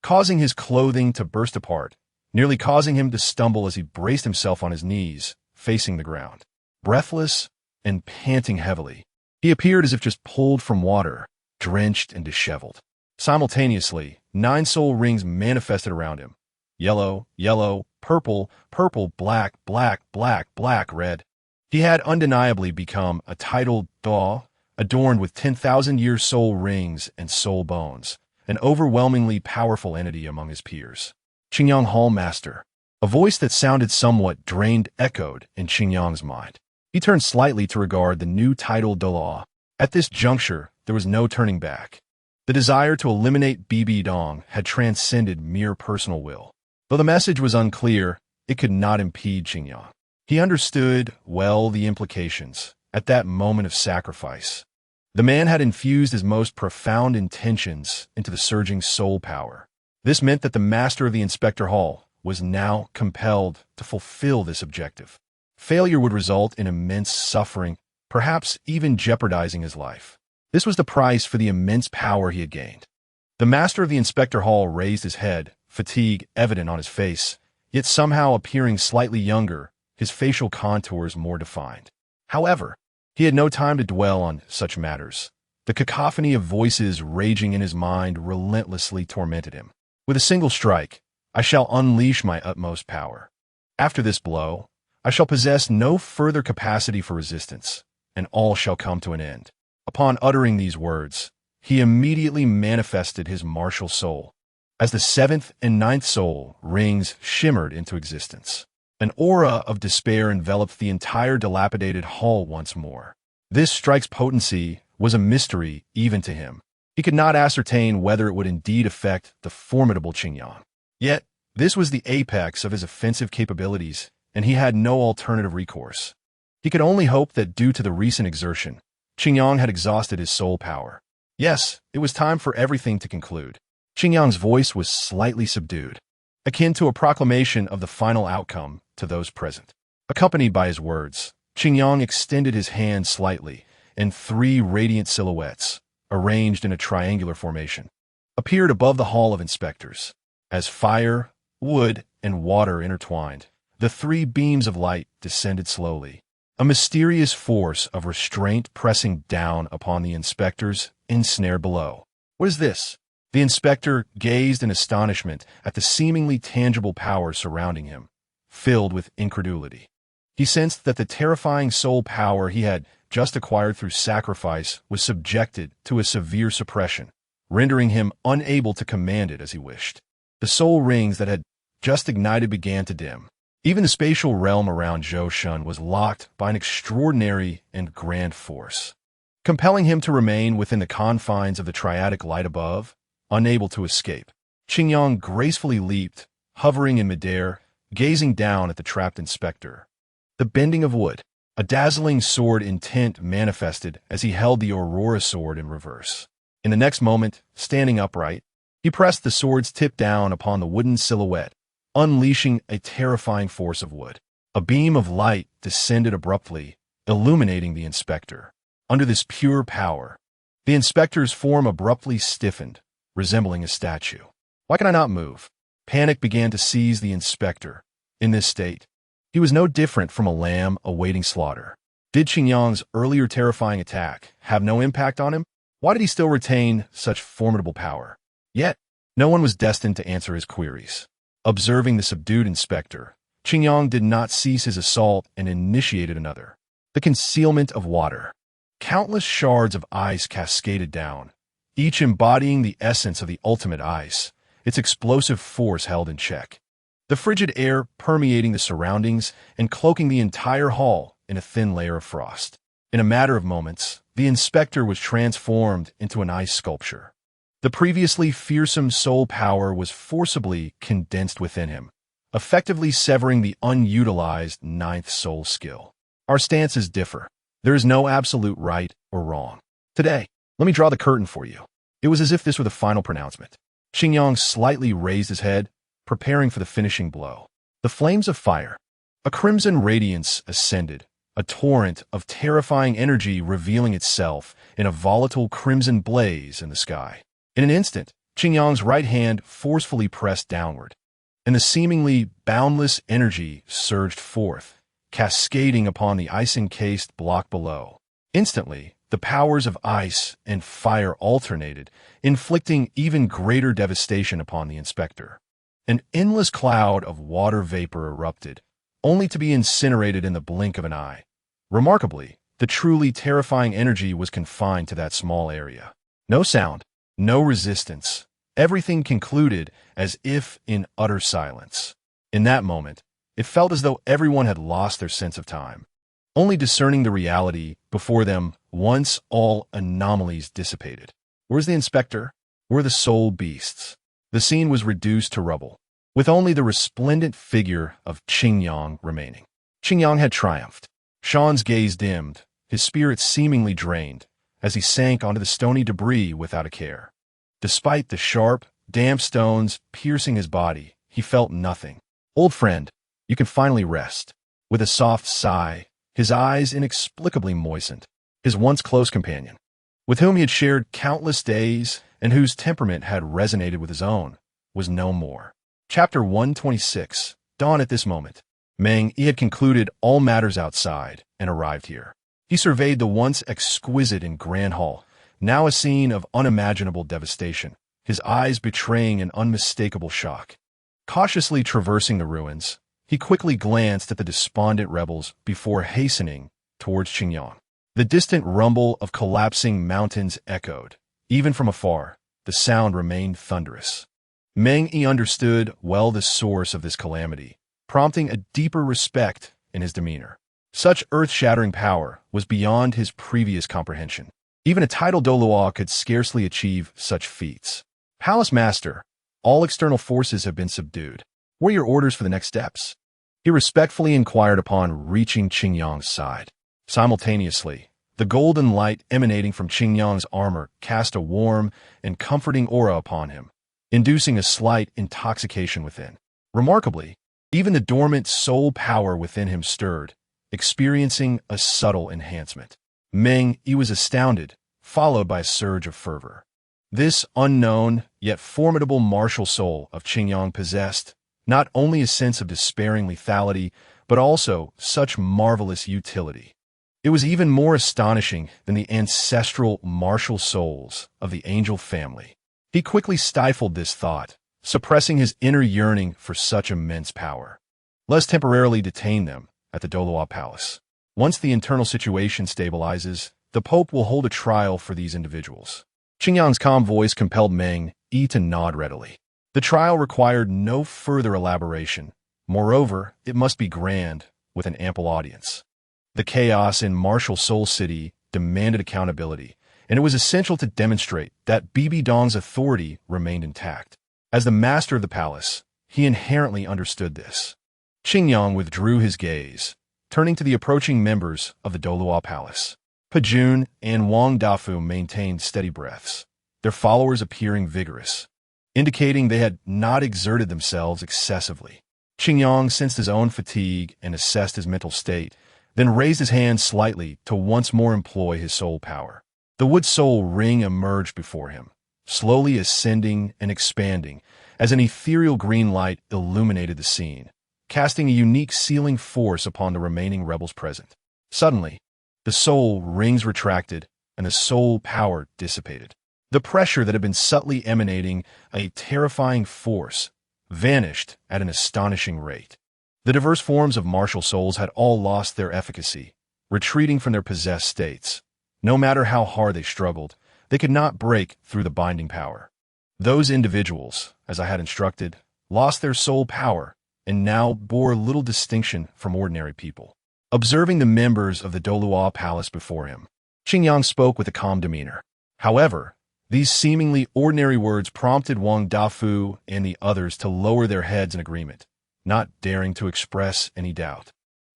causing his clothing to burst apart, nearly causing him to stumble as he braced himself on his knees, facing the ground. Breathless and panting heavily, he appeared as if just pulled from water, drenched and disheveled. Simultaneously, 9 soul rings manifested around him. Yellow, yellow, purple, purple, black, black, black, black, red. He had undeniably become a titled Douluo, adorned with 10,000-year soul rings and soul bones, an overwhelmingly powerful entity among his peers. Qingyang Hall Master. A voice that sounded somewhat drained echoed in Qingyang's mind. He turned slightly to regard the new title Douluo. At this juncture, there was no turning back. The desire to eliminate Bibi Dong had transcended mere personal will. Though the message was unclear, it could not impede Qingyang. He understood well the implications at that moment of sacrifice. The man had infused his most profound intentions into the surging soul power. This meant that the master of the Inspector Hall was now compelled to fulfill this objective. Failure would result in immense suffering, perhaps even jeopardizing his life. This was the price for the immense power he had gained. The master of the Inspector Hall raised his head, fatigue evident on his face, yet somehow appearing slightly younger, his facial contours more defined. However, he had no time to dwell on such matters. The cacophony of voices raging in his mind relentlessly tormented him. With a single strike, I shall unleash my utmost power. After this blow, I shall possess no further capacity for resistance, and all shall come to an end. Upon uttering these words, he immediately manifested his martial soul. As the seventh and ninth soul rings shimmered into existence, an aura of despair enveloped the entire dilapidated hall once more. This strike's potency was a mystery even to him. He could not ascertain whether it would indeed affect the formidable Qingyang. Yet, this was the apex of his offensive capabilities, and he had no alternative recourse. He could only hope that due to the recent exertion, Qingyang had exhausted his soul power. Yes, it was time for everything to conclude. Qingyang's voice was slightly subdued, akin to a proclamation of the final outcome to those present. Accompanied by his words, Qingyang extended his hand slightly, and three radiant silhouettes, arranged in a triangular formation, appeared above the Hall of Inspectors. As fire, wood, and water intertwined, the three beams of light descended slowly, a mysterious force of restraint pressing down upon the inspectors ensnared below. What is this? The inspector gazed in astonishment at the seemingly tangible power surrounding him, filled with incredulity. He sensed that the terrifying soul power he had just acquired through sacrifice was subjected to a severe suppression, rendering him unable to command it as he wished. The soul rings that had just ignited began to dim. Even the spatial realm around Zhou Shun was locked by an extraordinary and grand force, compelling him to remain within the confines of the triadic light above, unable to escape. Qingyang gracefully leaped, hovering in midair, gazing down at the trapped inspector. The bending of wood, a dazzling sword intent manifested as he held the Aurora sword in reverse. In the next moment, standing upright, he pressed the sword's tip down upon the wooden silhouette, unleashing a terrifying force of wood. A beam of light descended abruptly, illuminating the inspector. Under this pure power, the inspector's form abruptly stiffened, resembling a statue. Why can I not move? Panic began to seize the inspector. In this state, he was no different from a lamb awaiting slaughter. Did Qingyang's earlier terrifying attack have no impact on him? Why did he still retain such formidable power? Yet, no one was destined to answer his queries. Observing the subdued inspector, Qingyang did not cease his assault and initiated another. The concealment of water. Countless shards of ice cascaded down, each embodying the essence of the ultimate ice, its explosive force held in check. The frigid air permeating the surroundings and cloaking the entire hall in a thin layer of frost. In a matter of moments, the inspector was transformed into an ice sculpture. The previously fearsome soul power was forcibly condensed within him, effectively severing the unutilized ninth soul skill. Our stances differ. There is no absolute right or wrong. Today, let me draw the curtain for you. It was as if this were the final pronouncement. Qingyang slightly raised his head, preparing for the finishing blow. The flames of fire. A crimson radiance ascended, a torrent of terrifying energy revealing itself in a volatile crimson blaze in the sky. In an instant, Qingyang's right hand forcefully pressed downward, and the seemingly boundless energy surged forth, cascading upon the ice-encased block below. Instantly, the powers of ice and fire alternated, inflicting even greater devastation upon the inspector. An endless cloud of water vapor erupted, only to be incinerated in the blink of an eye. Remarkably, The truly terrifying energy was confined to that small area. No sound, no resistance. Everything concluded as if in utter silence. In that moment, it felt as though everyone had lost their sense of time, only discerning the reality before them once all anomalies dissipated. Where's the inspector? Where the soul beasts? The scene was reduced to rubble, with only the resplendent figure of Qingyang remaining. Qingyang had triumphed. Sean's gaze dimmed, his spirit seemingly drained, as he sank onto the stony debris without a care. Despite the sharp, damp stones piercing his body, he felt nothing. Old friend, you can finally rest. With a soft sigh, his eyes inexplicably moistened. His once close companion, with whom he had shared countless days and whose temperament had resonated with his own, was no more. Chapter 126. Dawn. At this moment, Meng Yi had concluded all matters outside and arrived here. He surveyed the once exquisite and grand hall, now a scene of unimaginable devastation, his eyes betraying an unmistakable shock. Cautiously traversing the ruins, he quickly glanced at the despondent rebels before hastening towards Qingyang. The distant rumble of collapsing mountains echoed. Even from afar, the sound remained thunderous. Meng Yi understood well the source of this calamity, prompting a deeper respect in his demeanor. Such earth-shattering power was beyond his previous comprehension. Even a titled Douluo could scarcely achieve such feats. Palace Master, all external forces have been subdued. What are your orders for the next steps? He respectfully inquired upon reaching Qingyang's side. Simultaneously, the golden light emanating from Qingyang's armor cast a warm and comforting aura upon him, inducing a slight intoxication within. Remarkably, even the dormant soul power within him stirred, experiencing a subtle enhancement. Meng Yi was astounded, followed by a surge of fervor. This unknown, yet formidable martial soul of Qingyang possessed not only a sense of despairing lethality, but also such marvelous utility. It was even more astonishing than the ancestral martial souls of the angel family. He quickly stifled this thought, suppressing his inner yearning for such immense power. Let's temporarily detain them at the Douluo Palace. Once the internal situation stabilizes, the Pope will hold a trial for these individuals. Qingyang's calm voice compelled Meng Yi to nod readily. The trial required no further elaboration. Moreover, it must be grand, with an ample audience. The chaos in Martial Soul City demanded accountability, and it was essential to demonstrate that Bibi Dong's authority remained intact. As the master of the palace, he inherently understood this. Qingyang withdrew his gaze, turning to the approaching members of the Douluo Palace. Pejun and Wang Dafu maintained steady breaths, their followers appearing vigorous, indicating they had not exerted themselves excessively. Qingyang sensed his own fatigue and assessed his mental state, then raised his hand slightly to once more employ his soul power. The wood soul ring emerged before him, slowly ascending and expanding as an ethereal green light illuminated the scene, casting a unique sealing force upon the remaining rebels present. Suddenly, the soul rings retracted and the soul power dissipated. The pressure that had been subtly emanating a terrifying force vanished at an astonishing rate. The diverse forms of martial souls had all lost their efficacy, retreating from their possessed states. No matter how hard they struggled, they could not break through the binding power. Those individuals, as I had instructed, lost their soul power and now bore little distinction from ordinary people. Observing the members of the Douluo Palace before him, Qingyang spoke with a calm demeanor. However, these seemingly ordinary words prompted Wang Dafu and the others to lower their heads in agreement, not daring to express any doubt.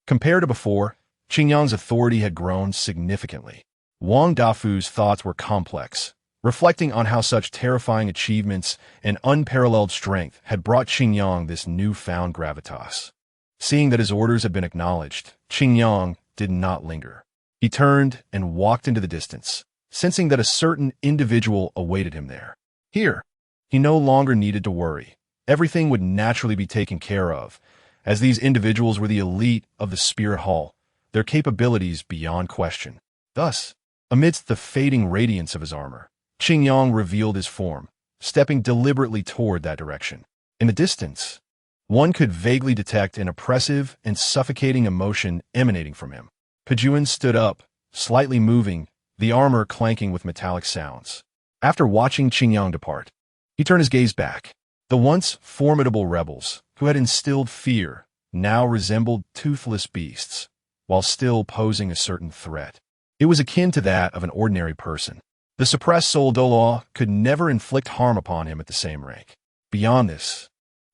Compared to before, Qingyang's authority had grown significantly. Wang Dafu's thoughts were complex, reflecting on how such terrifying achievements and unparalleled strength had brought Qingyang this newfound gravitas. Seeing that his orders had been acknowledged, Qingyang did not linger. He turned and walked into the distance, sensing that a certain individual awaited him there. Here, he no longer needed to worry. Everything would naturally be taken care of, as these individuals were the elite of the Spirit Hall, their capabilities beyond question. Thus, amidst the fading radiance of his armor, Qingyang revealed his form, stepping deliberately toward that direction. In the distance, one could vaguely detect an oppressive and suffocating emotion emanating from him. Pejun stood up, slightly moving, the armor clanking with metallic sounds. After watching Qingyang depart, he turned his gaze back. The once formidable rebels, who had instilled fear, now resembled toothless beasts, while still posing a certain threat. It was akin to that of an ordinary person. The suppressed soul Douluo could never inflict harm upon him at the same rank. Beyond this,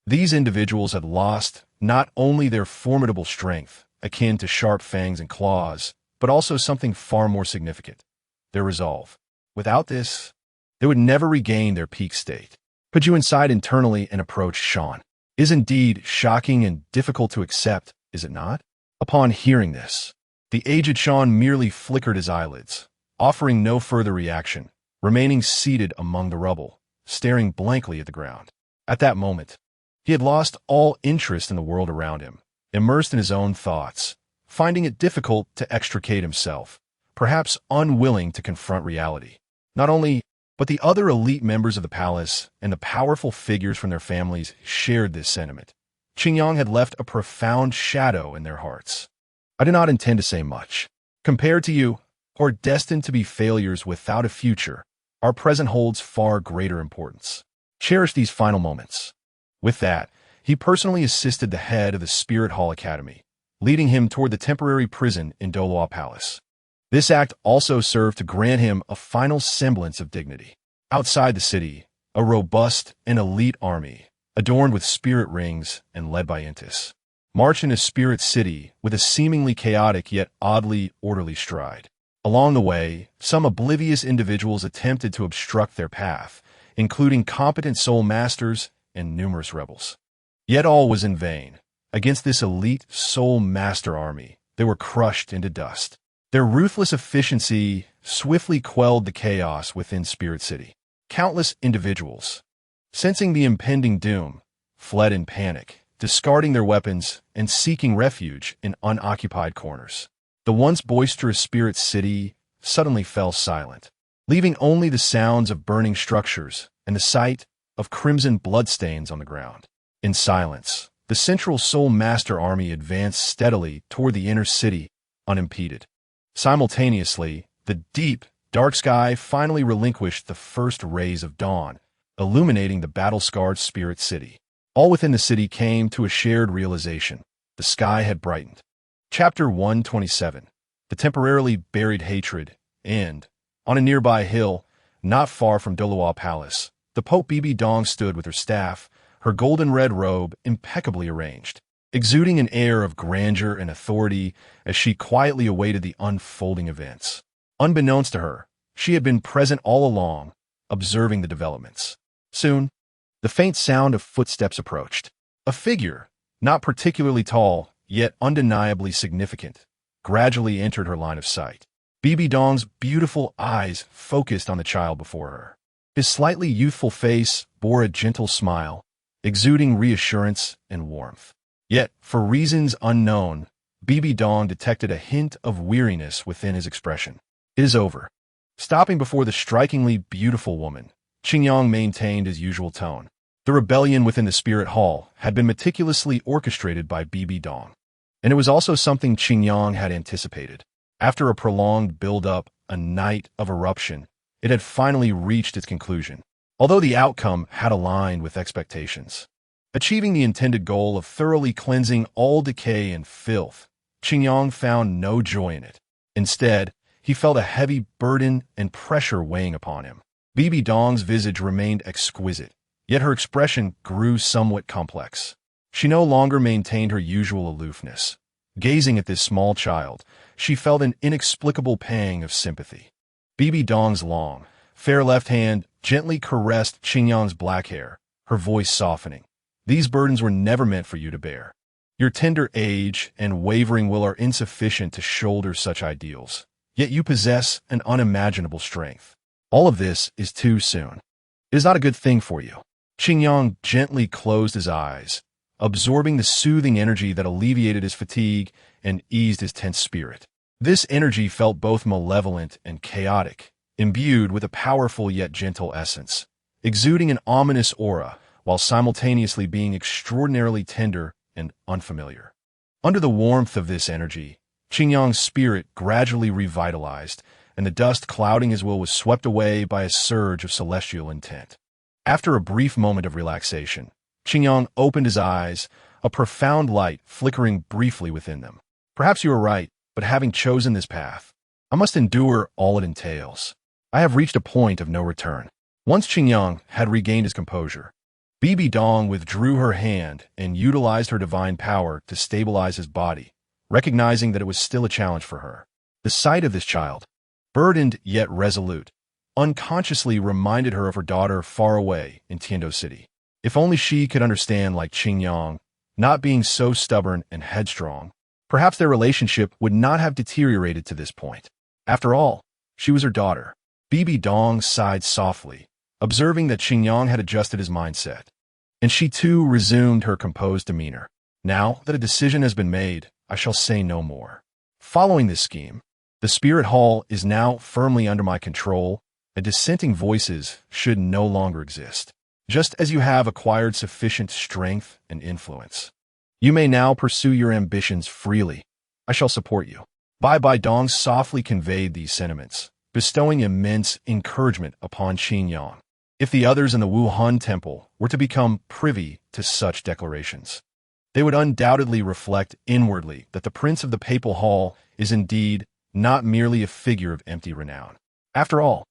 these individuals had lost not only their formidable strength, akin to sharp fangs and claws, but also something far more significant, their resolve. Without this, they would never regain their peak state. PunchKO sighed internally and approached Sean. Is indeed shocking and difficult to accept, is it not? Upon hearing this, the aged Sean merely flickered his eyelids, offering no further reaction, remaining seated among the rubble, staring blankly at the ground. At that moment, he had lost all interest in the world around him, immersed in his own thoughts, finding it difficult to extricate himself, perhaps unwilling to confront reality. Not only, but the other elite members of the palace and the powerful figures from their families shared this sentiment. Qingyang had left a profound shadow in their hearts. I do not intend to say much. Compared to you, who are destined to be failures without a future, our present holds far greater importance. Cherish these final moments. With that, he personally assisted the head of the Spirit Hall Academy, leading him toward the temporary prison in Douluo Palace. This act also served to grant him a final semblance of dignity. Outside the city, a robust and elite army, adorned with spirit rings and led by Intis, marched into Spirit City with a seemingly chaotic yet oddly orderly stride. Along the way, some oblivious individuals attempted to obstruct their path, including competent soul masters and numerous rebels. Yet all was in vain. Against this elite soul master army, they were crushed into dust. Their ruthless efficiency swiftly quelled the chaos within Spirit City. Countless individuals, sensing the impending doom, fled in panic, discarding their weapons and seeking refuge in unoccupied corners. The once boisterous Spirit City suddenly fell silent, leaving only the sounds of burning structures and the sight of crimson bloodstains on the ground. In silence, the Central Soul Master Army advanced steadily toward the inner city, unimpeded. Simultaneously, the deep, dark sky finally relinquished the first rays of dawn, illuminating the battle-scarred Spirit City. All within the city came to a shared realization. The sky had brightened. Chapter 127. The Temporarily Buried Hatred. And, on a nearby hill, not far from Douluo Palace, the Pope Bibi Dong stood with her staff, her golden red robe impeccably arranged, exuding an air of grandeur and authority as she quietly awaited the unfolding events. Unbeknownst to her, she had been present all along, observing the developments. Soon, the faint sound of footsteps approached. A figure, not particularly tall, yet undeniably significant, gradually entered her line of sight. Bibi Dong's beautiful eyes focused on the child before her. His slightly youthful face bore a gentle smile, exuding reassurance and warmth. Yet, for reasons unknown, Bibi Dong detected a hint of weariness within his expression. It is over. Stopping before the strikingly beautiful woman, Qingyang maintained his usual tone. The rebellion within the Spirit Hall had been meticulously orchestrated by Bibi Dong, and it was also something Qingyang had anticipated. After a prolonged build-up, a night of eruption, it had finally reached its conclusion, although the outcome had aligned with expectations. Achieving the intended goal of thoroughly cleansing all decay and filth, Qingyang found no joy in it. Instead, he felt a heavy burden and pressure weighing upon him. Bibi Dong's visage remained exquisite, yet her expression grew somewhat complex. She no longer maintained her usual aloofness. Gazing at this small child, she felt an inexplicable pang of sympathy. Bibi Dong's long, fair left hand gently caressed Qingyang's black hair, her voice softening. These burdens were never meant for you to bear. Your tender age and wavering will are insufficient to shoulder such ideals, yet you possess an unimaginable strength. All of this is too soon. It is not a good thing for you. Qingyang gently closed his eyes, absorbing the soothing energy that alleviated his fatigue and eased his tense spirit. This energy felt both malevolent and chaotic, imbued with a powerful yet gentle essence, exuding an ominous aura while simultaneously being extraordinarily tender and unfamiliar. Under the warmth of this energy, Qingyang's spirit gradually revitalized, and the dust clouding his will was swept away by a surge of celestial intent. After a brief moment of relaxation, Qingyang opened his eyes, a profound light flickering briefly within them. Perhaps you are right, but having chosen this path, I must endure all it entails. I have reached a point of no return. Once Qingyang had regained his composure, Bibi Dong withdrew her hand and utilized her divine power to stabilize his body, recognizing that it was still a challenge for her. The sight of this child, burdened yet resolute, unconsciously reminded her of her daughter far away in Tiando City. If only she could understand like Qingyang, not being so stubborn and headstrong, perhaps their relationship would not have deteriorated to this point. After all, she was her daughter. Bibi Dong sighed softly, observing that Qingyang had adjusted his mindset, and she too resumed her composed demeanor. Now that a decision has been made, I shall say no more. Following this scheme, the spirit hall is now firmly under my control, and dissenting voices should no longer exist. Just as you have acquired sufficient strength and influence, you may now pursue your ambitions freely. I shall support you. Bai Dong softly conveyed these sentiments, bestowing immense encouragement upon Qingyang. If the others in the Wuhan temple were to become privy to such declarations, they would undoubtedly reflect inwardly that the prince of the papal hall is indeed not merely a figure of empty renown. After all,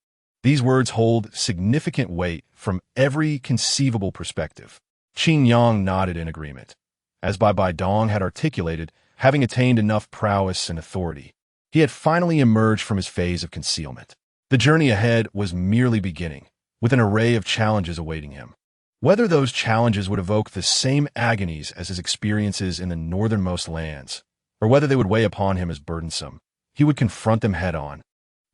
these words hold significant weight from every conceivable perspective. Qingyang nodded in agreement. As Bai Dong had articulated, having attained enough prowess and authority, he had finally emerged from his phase of concealment. The journey ahead was merely beginning, with an array of challenges awaiting him. Whether those challenges would evoke the same agonies as his experiences in the northernmost lands, or whether they would weigh upon him as burdensome, he would confront them head-on,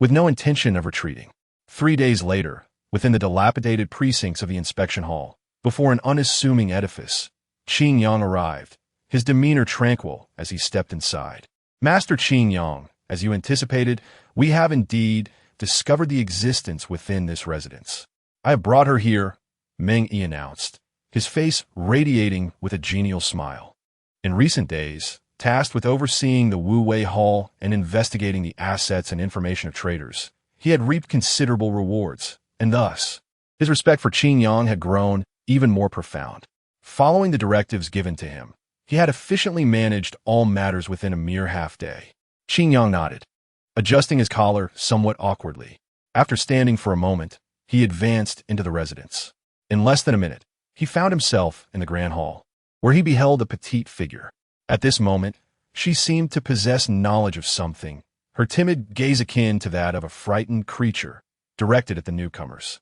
with no intention of retreating. 3 days later, within the dilapidated precincts of the inspection hall, before an unassuming edifice, Qingyang arrived, his demeanor tranquil as he stepped inside. Master Qingyang, as you anticipated, we have indeed discovered the existence within this residence. I have brought her here, Meng Yi announced, his face radiating with a genial smile. In recent days, tasked with overseeing the Wu Wei Hall and investigating the assets and information of traders, he had reaped considerable rewards, and thus, his respect for Qingyang had grown even more profound. Following the directives given to him, he had efficiently managed all matters within a mere half-day. Qingyang nodded, adjusting his collar somewhat awkwardly. After standing for a moment, he advanced into the residence. In less than a minute, he found himself in the grand hall, where he beheld a petite figure. At this moment, she seemed to possess knowledge of something, her timid gaze akin to that of a frightened creature, directed at the newcomers.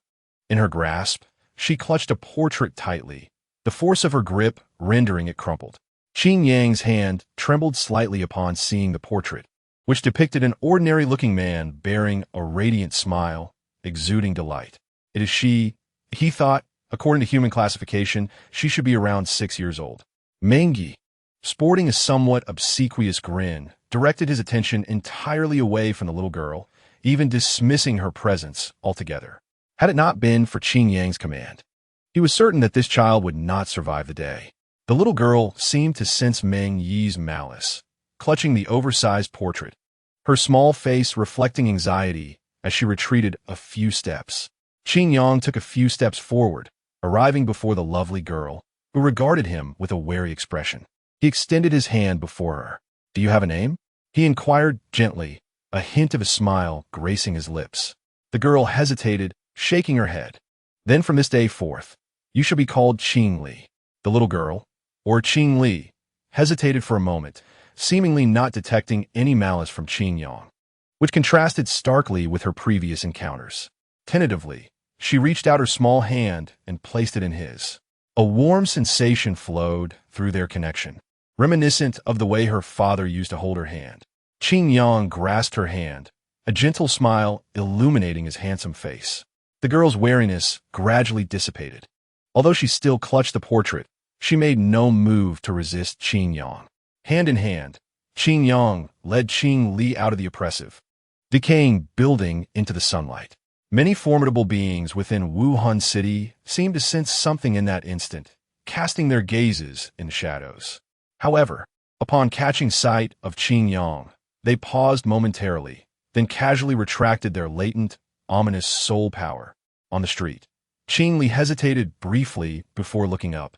In her grasp, she clutched a portrait tightly, the force of her grip rendering it crumpled. Qingyang's hand trembled slightly upon seeing the portrait, which depicted an ordinary-looking man bearing a radiant smile, exuding delight. It is she, he thought. According to human classification, she should be around 6 years old. Meng Yi, sporting a somewhat obsequious grin, directed his attention entirely away from the little girl, even dismissing her presence altogether. Had it not been for Qingyang's command, he was certain that this child would not survive the day. The little girl seemed to sense Meng Yi's malice, clutching the oversized portrait, her small face reflecting anxiety as she retreated a few steps. Qingyang took a few steps forward, arriving before the lovely girl, who regarded him with a wary expression. He extended his hand before her. "Do you have a name?" he inquired gently, a hint of a smile gracing his lips. The girl hesitated, shaking her head. "Then from this day forth, you shall be called Qing Li." The little girl, or Qing Li, hesitated for a moment, seemingly not detecting any malice from Qingyang, which contrasted starkly with her previous encounters. Tentatively, she reached out her small hand and placed it in his. A warm sensation flowed through their connection, reminiscent of the way her father used to hold her hand. Qingyang grasped her hand, a gentle smile illuminating his handsome face. The girl's wariness gradually dissipated. Although she still clutched the portrait, she made no move to resist Qingyang. Hand in hand, Qingyang led Qing Li out of the oppressive, decaying building into the sunlight. Many formidable beings within Wuhan City seemed to sense something in that instant, casting their gazes in the shadows. However, upon catching sight of Qingyang, They paused momentarily, then casually retracted their latent, ominous soul power. On the street, Qing Li hesitated briefly before looking up,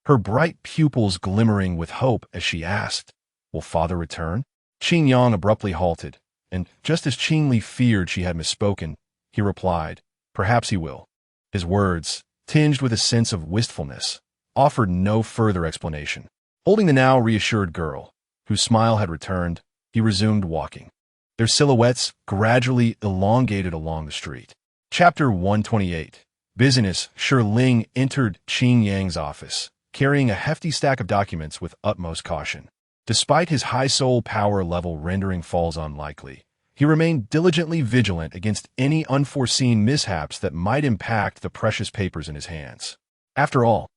her bright pupils glimmering with hope as she asked, "Will father return?" Qing Yang abruptly halted, and just as Qing Li feared she had misspoken, he replied, "Perhaps he will." His words, tinged with a sense of wistfulness, offered no further explanation. Holding the now reassured girl, whose smile had returned, he resumed walking. Their silhouettes gradually elongated along the street. Chapter 128. Business. Shi Ling entered Qing Yang's office, carrying a hefty stack of documents with utmost caution. Despite his high soul power level rendering falls unlikely, he remained diligently vigilant against any unforeseen mishaps that might impact the precious papers in his hands. After all,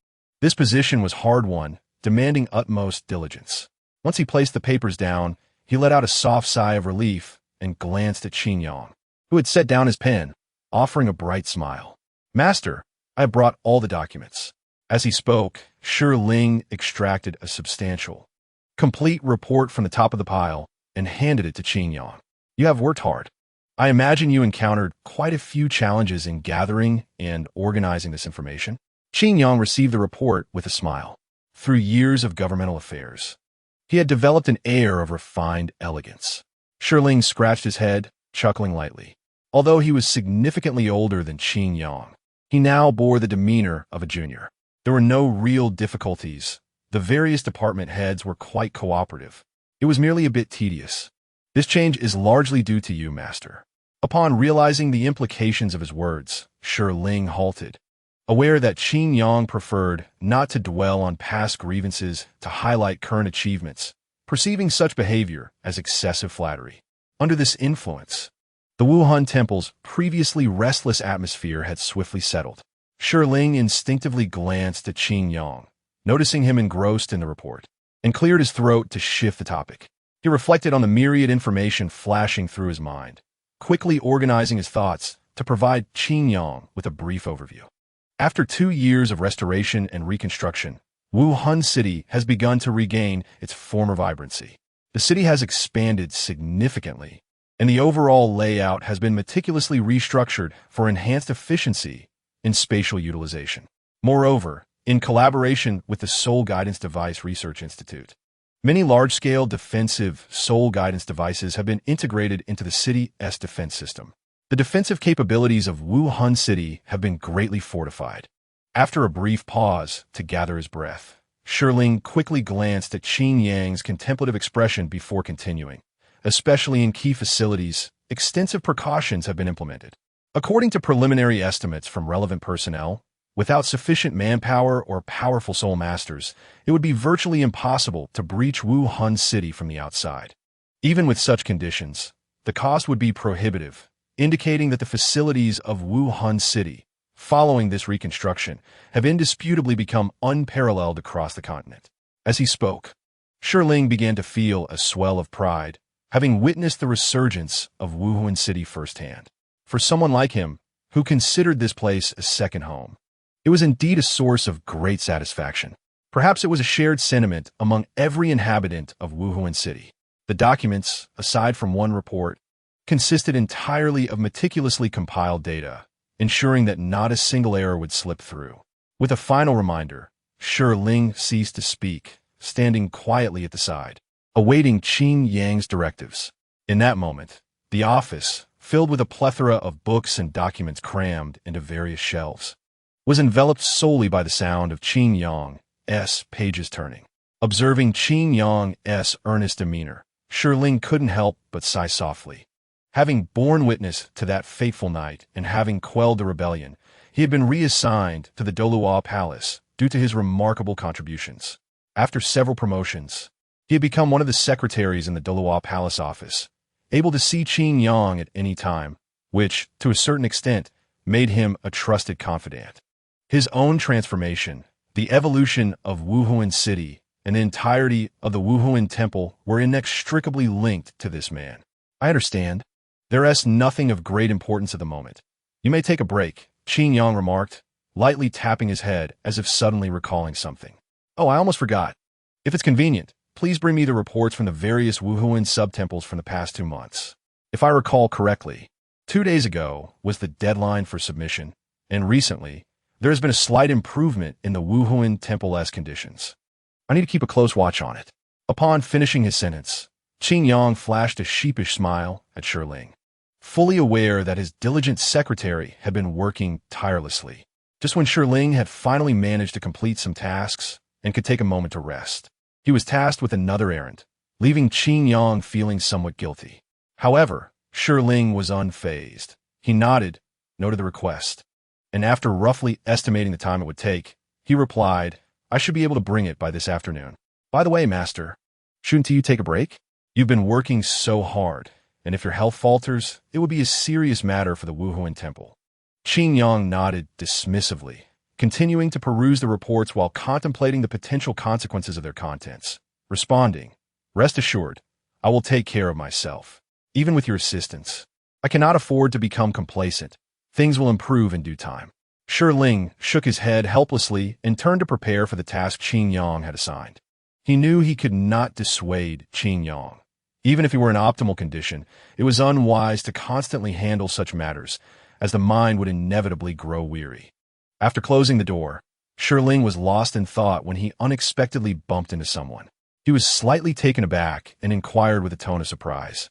this position was hard-won, demanding utmost diligence. Once he placed the papers down, he let out a soft sigh of relief and glanced at Qin Yang, who had set down his pen, offering a bright smile. "Master, I have brought all the documents." As he spoke, Shi Ling extracted a substantial, complete report from the top of the pile and handed it to Qin Yang. "You have worked hard. I imagine you encountered quite a few challenges in gathering and organizing this information." Qin Yang received the report with a smile. Through years of governmental affairs, he had developed an air of refined elegance. Shi Ling scratched his head, chuckling lightly. Although he was significantly older than Qin Yang, he now bore the demeanor of a junior. There were no real difficulties. The various department heads were quite cooperative. It was merely a bit tedious. "This change is largely due to you, Master." Upon realizing the implications of his words, Shi Ling halted, aware that Qin Yang preferred not to dwell on past grievances to highlight current achievements, perceiving such behavior as excessive flattery. Under this influence, the Wuhan Temple's previously restless atmosphere had swiftly settled. Shi Ling instinctively glanced at Qin Yang, noticing him engrossed in the report, and cleared his throat to shift the topic. He reflected on the myriad information flashing through his mind, quickly organizing his thoughts to provide Qin Yang with a brief overview. After 2 years of restoration and reconstruction, Wuhan City has begun to regain its former vibrancy. The city has expanded significantly, and the overall layout has been meticulously restructured for enhanced efficiency in spatial utilization. Moreover, in collaboration with the Soul Guidance Device Research Institute, many large-scale defensive soul guidance devices have been integrated into the city's defense system. The defensive capabilities of Wuhan City have been greatly fortified. After a brief pause to gather his breath, Shi Ling quickly glanced at Qin Yang's contemplative expression before continuing. Especially in key facilities, extensive precautions have been implemented. According to preliminary estimates from relevant personnel, without sufficient manpower or powerful soul masters, it would be virtually impossible to breach Wuhan City from the outside. Even with such conditions, the cost would be prohibitive, indicating that the facilities of Wuhan City, following this reconstruction, have indisputably become unparalleled across the continent. As he spoke, Shi Ling began to feel a swell of pride, having witnessed the resurgence of Wuhan City firsthand. For someone like him, who considered this place a second home, it was indeed a source of great satisfaction. Perhaps it was a shared sentiment among every inhabitant of Wuhan City. The documents, aside from one report, consisted entirely of meticulously compiled data, ensuring that not a single error would slip through. With a final reminder, Shi Ling ceased to speak, standing quietly at the side, awaiting Qin Yang's directives. In that moment, the office, filled with a plethora of books and documents crammed into various shelves, was enveloped solely by the sound of Qin Yang's pages turning. Observing Qin Yang's earnest demeanor, Shi Ling couldn't help but sigh softly. Having borne witness to that fateful night and having quelled the rebellion, he had been reassigned to the Douluo Palace due to his remarkable contributions. After several promotions, he had become one of the secretaries in the Douluo Palace office, able to see Qin Yang at any time, which, to a certain extent, made him a trusted confidant. His own transformation, the evolution of Wuhan City, and the entirety of the Wuhan Temple were inextricably linked to this man. "I understand. There's nothing of great importance at the moment. You may take a break," Qin Yang remarked, lightly tapping his head as if suddenly recalling something. "Oh, I almost forgot. If it's convenient, please bring me the reports from the various Wuhuan sub-temples from the past 2 months. If I recall correctly, 2 days ago was the deadline for submission, and recently, there has been a slight improvement in the Wuhuan temple-esque conditions. I need to keep a close watch on it. Upon finishing his sentence, Qing Yang flashed a sheepish smile at Shiling, fully aware that his diligent secretary had been working tirelessly. Just when Shiling had finally managed to complete some tasks and could take a moment to rest, he was tasked with another errand, leaving Qing Yang feeling somewhat guilty. However, Shiling was unfazed. He nodded, noted the request, and after roughly estimating the time it would take, he replied, I should be able to bring it by this afternoon. By the way, Master, shouldn't you take a break? You've been working so hard, and if your health falters, it would be a serious matter for the Wuhuan Temple. Qing Yang nodded dismissively, continuing to peruse the reports while contemplating the potential consequences of their contents, responding, Rest assured, I will take care of myself. Even with your assistance, I cannot afford to become complacent. Things will improve in due time. Shiling shook his head helplessly and turned to prepare for the task Qing Yang had assigned. He knew he could not dissuade Qing Yang. Even if he were in optimal condition, it was unwise to constantly handle such matters, as the mind would inevitably grow weary. After closing the door, Shiling was lost in thought when he unexpectedly bumped into someone. He was slightly taken aback and inquired with a tone of surprise.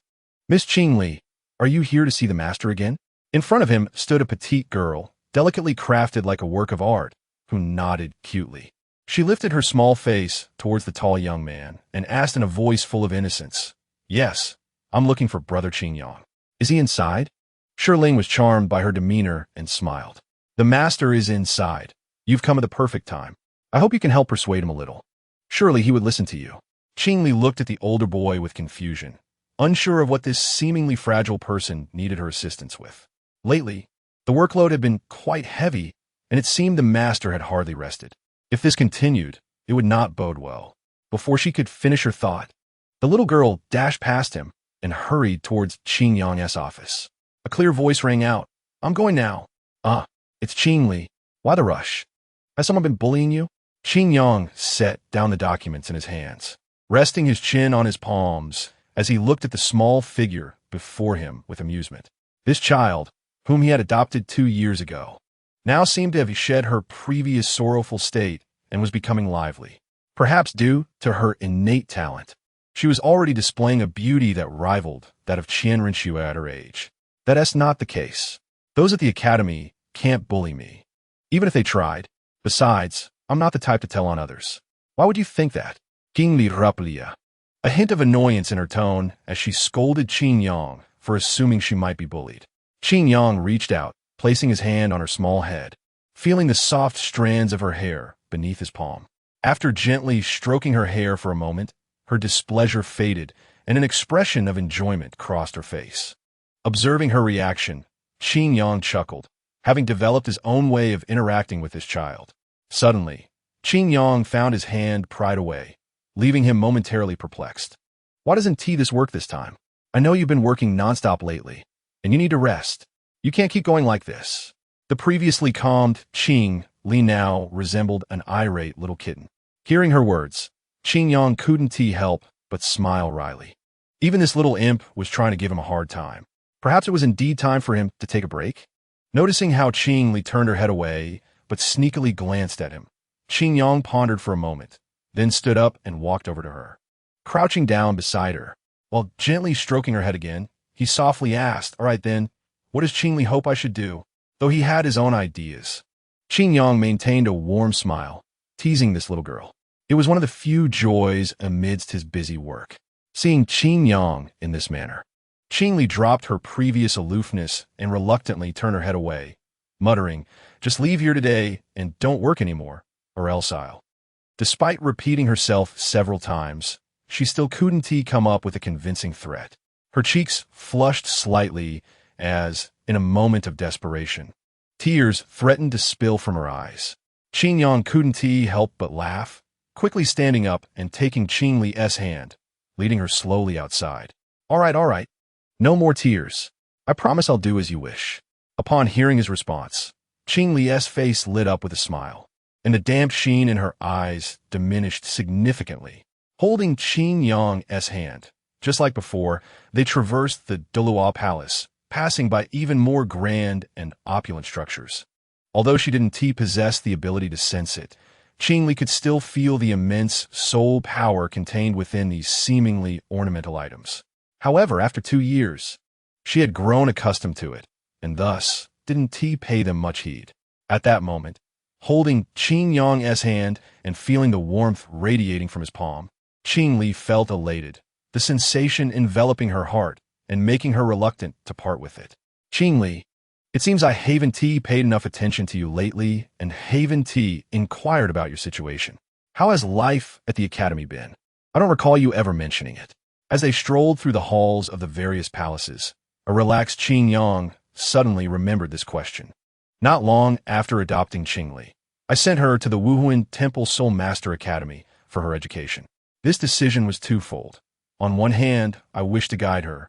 Miss Qingli, are you here to see the master again? In front of him stood a petite girl, delicately crafted like a work of art, who nodded cutely. She lifted her small face towards the tall young man and asked in a voice full of innocence, Yes, I'm looking for Brother Qing Yang. Is he inside? Shiling was charmed by her demeanor and smiled. The master is inside. You've come at the perfect time. I hope you can help persuade him a little. Surely he would listen to you. Qingli looked at the older boy with confusion, unsure of what this seemingly fragile person needed her assistance with. Lately, the workload had been quite heavy, and it seemed the master had hardly rested. If this continued, it would not bode well. Before she could finish her thought, the little girl dashed past him and hurried towards Qing Yang's office. A clear voice rang out, I'm going now. It's Qingli. Why the rush? Has someone been bullying you? Qing Yang set down the documents in his hands, resting his chin on his palms as he looked at the small figure before him with amusement. This child, whom he had adopted 2 years ago, now seemed to have shed her previous sorrowful state and was becoming lively. Perhaps due to her innate talent, she was already displaying a beauty that rivaled that of Qian Rinxue at her age. That's not the case. Those at the academy can't bully me, even if they tried. Besides, I'm not the type to tell on others. Why would you think that? Qingli Raplia. A hint of annoyance in her tone as she scolded Qing Yang for assuming she might be bullied. Qing Yang reached out, placing his hand on her small head, feeling the soft strands of her hair beneath his palm. After gently stroking her hair for a moment, her displeasure faded and an expression of enjoyment crossed her face. Observing her reaction, Qing Yang chuckled, having developed his own way of interacting with his child. Suddenly, Qing Yang found his hand pried away, leaving him momentarily perplexed. Why doesn't this work this time? I know you've been working nonstop lately, and you need to rest. You can't keep going like this. The previously calmed Qing Li now resembled an irate little kitten. Hearing her words, Qing Yang couldn't help but smile wryly. Even this little imp was trying to give him a hard time. Perhaps it was indeed time for him to take a break? Noticing how Qing Li turned her head away, but sneakily glanced at him, Qing Yang pondered for a moment, then stood up and walked over to her. Crouching down beside her, while gently stroking her head again, he softly asked, All right then, what does Qing Li hope I should do? Though he had his own ideas. Qing Yang maintained a warm smile, teasing this little girl. It was one of the few joys amidst his busy work, seeing Qing Yang in this manner. Qing Li dropped her previous aloofness and reluctantly turned her head away, muttering, Just leave here today and don't work anymore, or else I'll. Despite repeating herself several times, she still couldn't come up with a convincing threat. Her cheeks flushed slightly as, in a moment of desperation, tears threatened to spill from her eyes. Qing Yang couldn't help but laugh, quickly standing up and taking Qing Li's hand, leading her slowly outside. All right. No more tears. I promise I'll do as you wish. Upon hearing his response, Qing Li's face lit up with a smile, and the damp sheen in her eyes diminished significantly. holding Qing Yang's hand. Just like before, they traversed the Douluo palace, passing by even more grand and opulent structures. Although she didn't possess the ability to sense it, Qingli could still feel the immense soul power contained within these seemingly ornamental items. However, after 2 years, she had grown accustomed to it, and thus didn't pay them much heed. At that moment, holding Qing Yang's hand and feeling the warmth radiating from his palm, Qingli felt elated, the sensation enveloping her heart and making her reluctant to part with it. Qingli, it seems I haven't paid enough attention to you lately, and haven't inquired about your situation. How has life at the academy been? I don't recall you ever mentioning it. As they strolled through the halls of the various palaces, a relaxed Qing Yang suddenly remembered this question. Not long after adopting Qingli, I sent her to the Wuhuan Temple Soul Master Academy for her education. This decision was twofold. On one hand, I wished to guide her,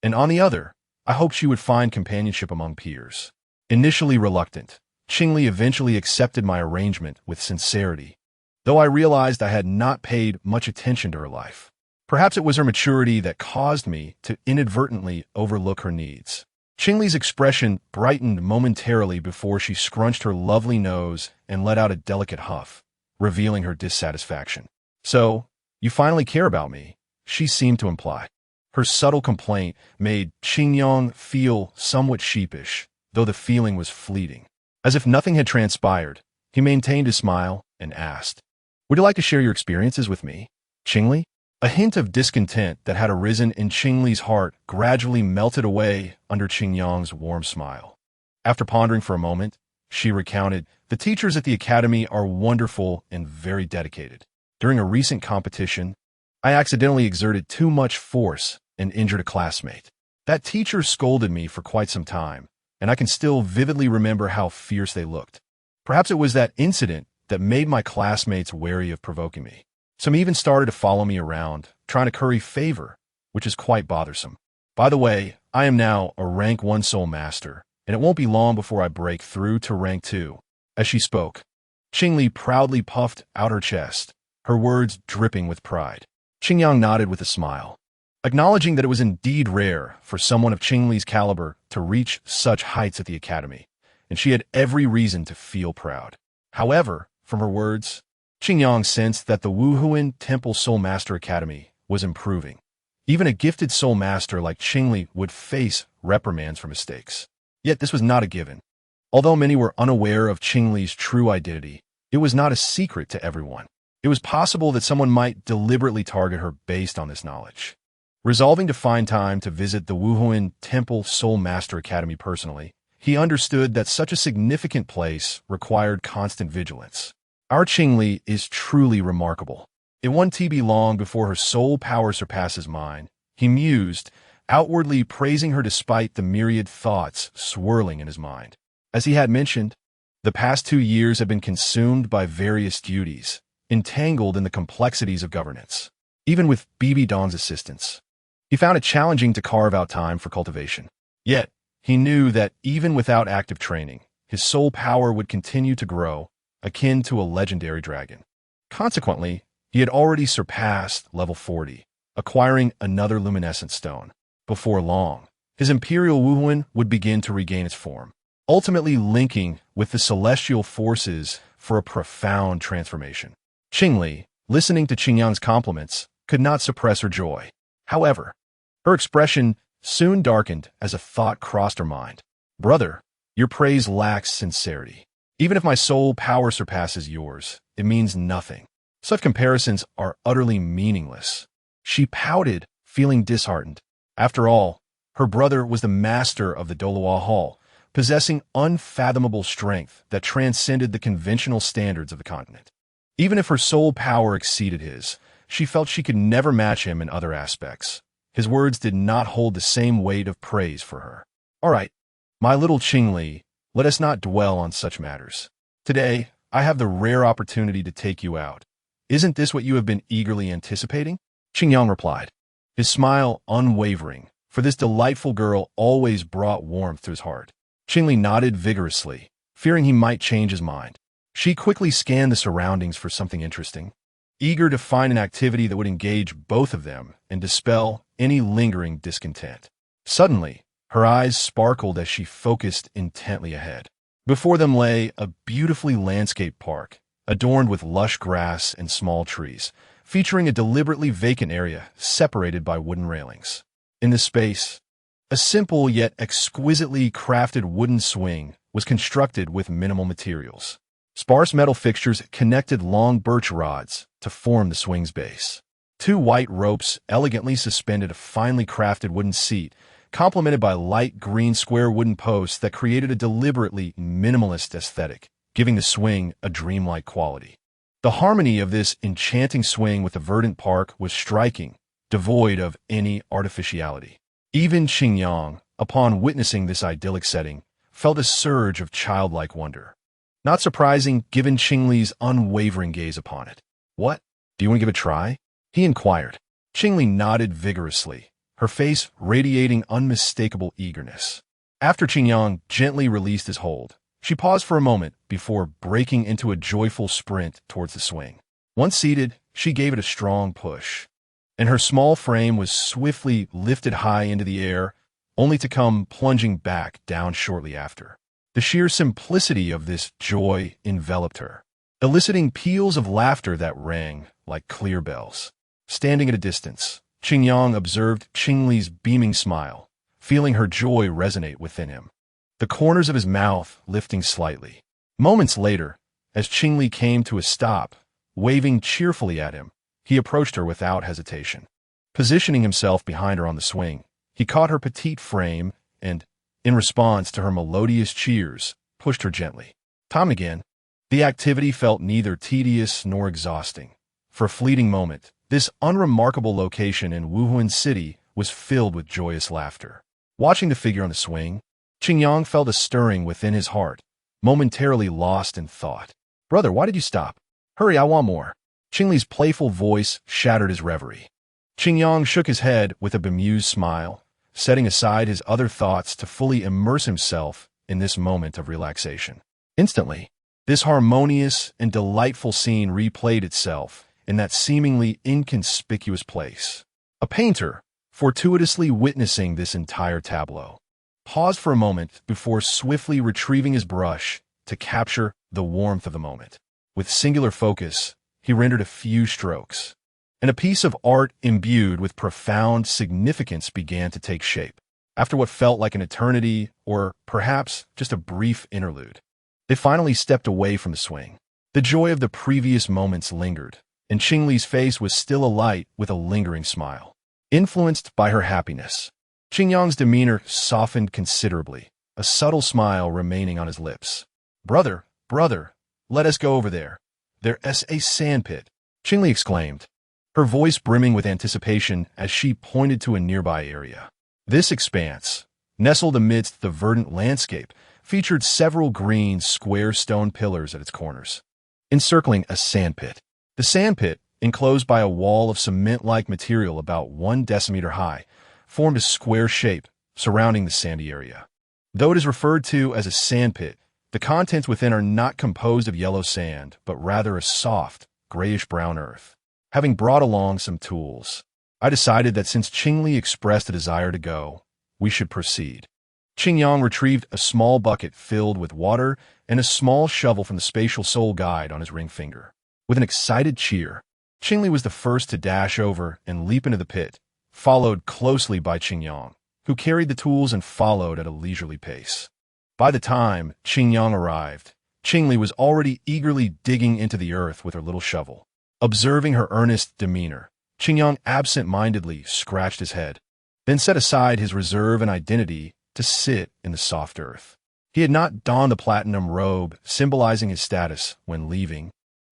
and on the other, I hoped she would find companionship among peers. Initially reluctant, Qingli eventually accepted my arrangement with sincerity, though I realized I had not paid much attention to her life. Perhaps it was her maturity that caused me to inadvertently overlook her needs. Qingli's expression brightened momentarily before she scrunched her lovely nose and let out a delicate huff, revealing her dissatisfaction. So, you finally care about me, she seemed to imply. Her subtle complaint made Qingyang feel somewhat sheepish, though the feeling was fleeting. As if nothing had transpired, he maintained his smile and asked, "Would you like to share your experiences with me, Qingli?" A hint of discontent that had arisen in Qingli's heart gradually melted away under Qingyang's warm smile. After pondering for a moment, she recounted, "The teachers at the academy are wonderful and very dedicated. During a recent competition, I accidentally exerted too much force and injured a classmate. That teacher scolded me for quite some time, and I can still vividly remember how fierce they looked. Perhaps it was that incident that made my classmates wary of provoking me. Some even started to follow me around, trying to curry favor, which is quite bothersome. By the way, I am now a rank 1 soul master, and it won't be long before I break through to rank 2. As she spoke, Qingli proudly puffed out her chest, her words dripping with pride. Qingyang nodded with a smile, acknowledging that it was indeed rare for someone of Qingli's caliber to reach such heights at the academy, and she had every reason to feel proud. However, from her words, Qingyang sensed that the Wuhuan Temple Soul Master Academy was improving. Even a gifted soul master like Qingli would face reprimands for mistakes. Yet this was not a given. Although many were unaware of Qingli's true identity, it was not a secret to everyone. It was possible that someone might deliberately target her based on this knowledge. Resolving to find time to visit the Wuhuan Temple Soul Master Academy personally, he understood that such a significant place required constant vigilance. Our Qingli is truly remarkable. It won't be long before her soul power surpasses mine, he mused, outwardly praising her despite the myriad thoughts swirling in his mind. As he had mentioned, the past 2 years have been consumed by various duties, entangled in the complexities of governance. Even with Bibi Dong's assistance, he found it challenging to carve out time for cultivation. Yet, he knew that even without active training, his soul power would continue to grow, akin to a legendary dragon. Consequently, he had already surpassed level 40, acquiring another luminescent stone. Before long, his Imperial Wuhuan would begin to regain its form, ultimately linking with the celestial forces for a profound transformation. Qingli, listening to Qingyang's compliments, could not suppress her joy. However, her expression soon darkened as a thought crossed her mind. "Brother, your praise lacks sincerity. Even if my soul power surpasses yours, it means nothing. Such comparisons are utterly meaningless." She pouted, feeling disheartened. After all, her brother was the master of the Douluo Hall, possessing unfathomable strength that transcended the conventional standards of the continent. Even if her soul power exceeded his, she felt she could never match him in other aspects. His words did not hold the same weight of praise for her. "All right, my little Qingli, let us not dwell on such matters. Today, I have the rare opportunity to take you out. Isn't this what you have been eagerly anticipating?" Qingyang replied, his smile unwavering, for this delightful girl always brought warmth to his heart. Qingli nodded vigorously, fearing he might change his mind. She quickly scanned the surroundings for something interesting. eager to find an activity that would engage both of them and dispel any lingering discontent. Suddenly, her eyes sparkled as she focused intently ahead. Before them lay a beautifully landscaped park, adorned with lush grass and small trees, featuring a deliberately vacant area separated by wooden railings. In this space, a simple yet exquisitely crafted wooden swing was constructed with minimal materials. Sparse metal fixtures connected long birch rods to form the swing's base. Two white ropes elegantly suspended a finely crafted wooden seat, complemented by light green square wooden posts that created a deliberately minimalist aesthetic, giving the swing a dreamlike quality. The harmony of this enchanting swing with the verdant park was striking, devoid of any artificiality. Even Qingyang, upon witnessing this idyllic setting, felt a surge of childlike wonder. Not surprising given Qingli's unwavering gaze upon it. "What? Do you want to give it a try?" he inquired. Qingli nodded vigorously, her face radiating unmistakable eagerness. After Qingyang gently released his hold, she paused for a moment before breaking into a joyful sprint towards the swing. Once seated, she gave it a strong push, and her small frame was swiftly lifted high into the air, only to come plunging back down shortly after. The sheer simplicity of this joy enveloped her, eliciting peals of laughter that rang like clear bells. Standing at a distance, Qingyang observed Qingli's beaming smile, feeling her joy resonate within him, the corners of his mouth lifting slightly. Moments later, as Qingli came to a stop, waving cheerfully at him, he approached her without hesitation. Positioning himself behind her on the swing, he caught her petite frame and, in response to her melodious cheers, pushed her gently. Time again, the activity felt neither tedious nor exhausting. For a fleeting moment, this unremarkable location in Wuhuan City was filled with joyous laughter. Watching the figure on the swing, Qingyang felt a stirring within his heart, momentarily lost in thought. "Brother, why did you stop? Hurry, I want more." Qingli's playful voice shattered his reverie. Qingyang shook his head with a bemused smile, setting aside his other thoughts to fully immerse himself in this moment of relaxation. Instantly, this harmonious and delightful scene replayed itself in that seemingly inconspicuous place. A painter, fortuitously witnessing this entire tableau, paused for a moment before swiftly retrieving his brush to capture the warmth of the moment. With singular focus, he rendered a few strokes, and a piece of art imbued with profound significance began to take shape. After what felt like an eternity, or perhaps just a brief interlude, they finally stepped away from the swing. The joy of the previous moments lingered, and Qingli's face was still alight with a lingering smile. Influenced by her happiness, Qingyang's demeanor softened considerably, a subtle smile remaining on his lips. Brother, let us go over there. There's a sandpit," Qingli exclaimed, her voice brimming with anticipation as she pointed to a nearby area. This expanse, nestled amidst the verdant landscape, featured several green, square stone pillars at its corners, encircling a sandpit. The sandpit, enclosed by a wall of cement-like material about 1 decimeter high, formed a square shape surrounding the sandy area. Though it is referred to as a sandpit, the contents within are not composed of yellow sand, but rather a soft, grayish-brown earth. Having brought along some tools, I decided that since Qingli expressed a desire to go, we should proceed. Qingyang retrieved a small bucket filled with water and a small shovel from the spatial soul guide on his ring finger. With an excited cheer, Qingli was the first to dash over and leap into the pit, followed closely by Qingyang, who carried the tools and followed at a leisurely pace. By the time Qingyang arrived, Qingli was already eagerly digging into the earth with her little shovel. Observing her earnest demeanor, Qingyang absent-mindedly scratched his head, then set aside his reserve and identity to sit in the soft earth. He had not donned the platinum robe symbolizing his status when leaving,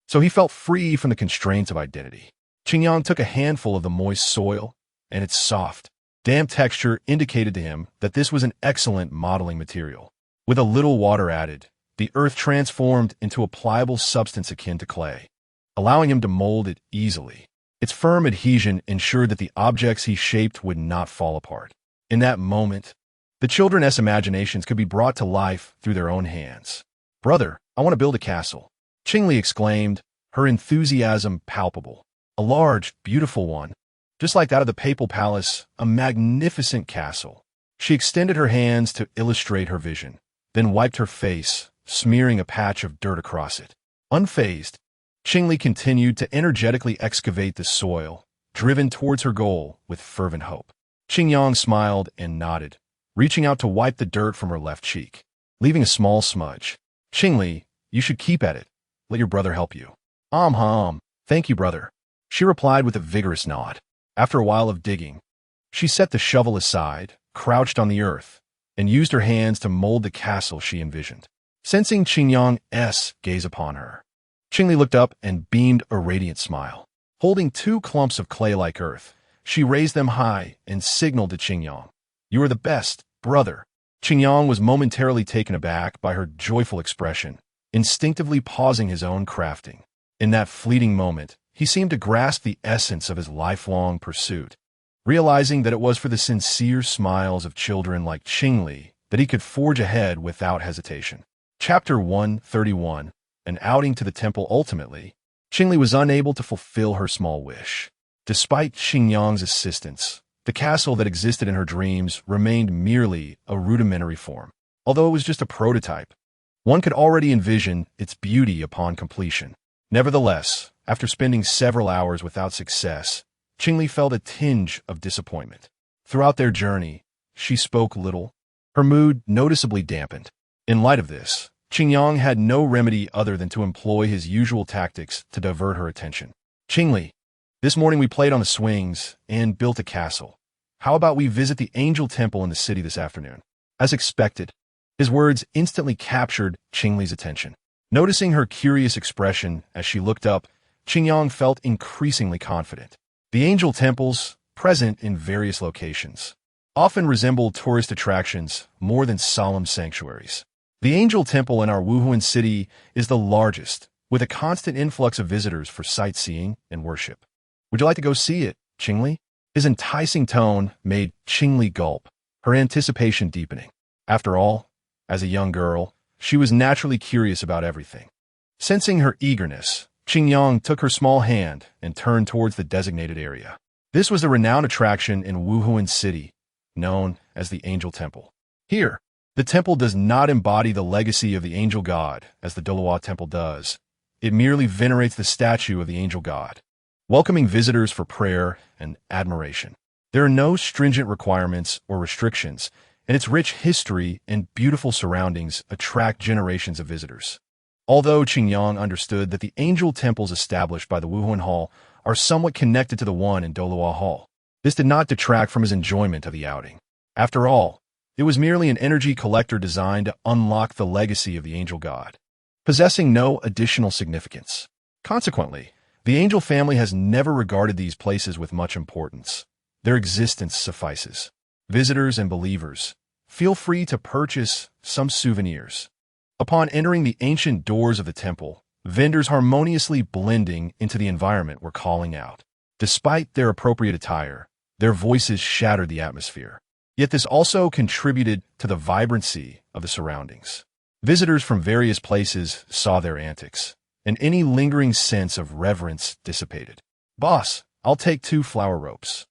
so he felt free from the constraints of identity. Qingyang took a handful of the moist soil, and its soft, damp texture indicated to him that this was an excellent modeling material. With a little water added, the earth transformed into a pliable substance akin to clay, allowing him to mold it easily. Its firm adhesion ensured that the objects he shaped would not fall apart. In that moment, the children's imaginations could be brought to life through their own hands. "Brother, I want to build a castle," Qingli exclaimed, her enthusiasm palpable. A large, beautiful one, just like that of the papal palace, a magnificent castle. She extended her hands to illustrate her vision, then wiped her face, smearing a patch of dirt across it. Unfazed, Qingli continued to energetically excavate the soil, driven towards her goal with fervent hope. Qingyang smiled and nodded, reaching out to wipe the dirt from her left cheek, leaving a small smudge. Qingli, you should keep at it. Let your brother help you. Thank you, brother. She replied with a vigorous nod. After a while of digging, she set the shovel aside, crouched on the earth, and used her hands to mold the castle she envisioned. Sensing Qingyang's gaze upon her, Qingli looked up and beamed a radiant smile. Holding two clumps of clay-like earth, she raised them high and signaled to Qingyang. You are the best, brother. Qingyang was momentarily taken aback by her joyful expression, instinctively pausing his own crafting. In that fleeting moment, he seemed to grasp the essence of his lifelong pursuit, realizing that it was for the sincere smiles of children like Qingli that he could forge ahead without hesitation. Chapter 131, An Outing to the Temple. Ultimately, Qingli was unable to fulfill her small wish. Despite Qingyang's assistance, the castle that existed in her dreams remained merely a rudimentary form. Although it was just a prototype, one could already envision its beauty upon completion. Nevertheless, after spending several hours without success, Qingli felt a tinge of disappointment. Throughout their journey, she spoke little, her mood noticeably dampened. In light of this, Qingyang had no remedy other than to employ his usual tactics to divert her attention. Qingli, this morning we played on the swings and built a castle. How about we visit the Angel Temple in the city this afternoon? As expected, his words instantly captured Qingli's attention. Noticing her curious expression as she looked up, Qingyang felt increasingly confident. The Angel Temples, present in various locations, often resemble tourist attractions more than solemn sanctuaries. The Angel Temple in our Wuhuan city is the largest, with a constant influx of visitors for sightseeing and worship. Would you like to go see it, Qingli? His enticing tone made Qingli gulp, her anticipation deepening. After all, as a young girl, she was naturally curious about everything. Sensing her eagerness, Qingyang took her small hand and turned towards the designated area. This was the renowned attraction in Wuhuan City, known as the Angel Temple. Here, the temple does not embody the legacy of the angel god as the Douluo temple does. It merely venerates the statue of the angel god, welcoming visitors for prayer and admiration. There are no stringent requirements or restrictions, and its rich history and beautiful surroundings attract generations of visitors. Although Qingyang understood that the angel temples established by the Wuhuan Hall are somewhat connected to the one in Douluo Hall, this did not detract from his enjoyment of the outing. After all, it was merely an energy collector designed to unlock the legacy of the angel god, possessing no additional significance. Consequently, the angel family has never regarded these places with much importance. Their existence suffices. Visitors and believers, feel free to purchase some souvenirs. Upon entering the ancient doors of the temple, vendors harmoniously blending into the environment were calling out. Despite their appropriate attire, their voices shattered the atmosphere. Yet this also contributed to the vibrancy of the surroundings. Visitors from various places saw their antics, and any lingering sense of reverence dissipated. Boss, I'll take 2 flower ropes.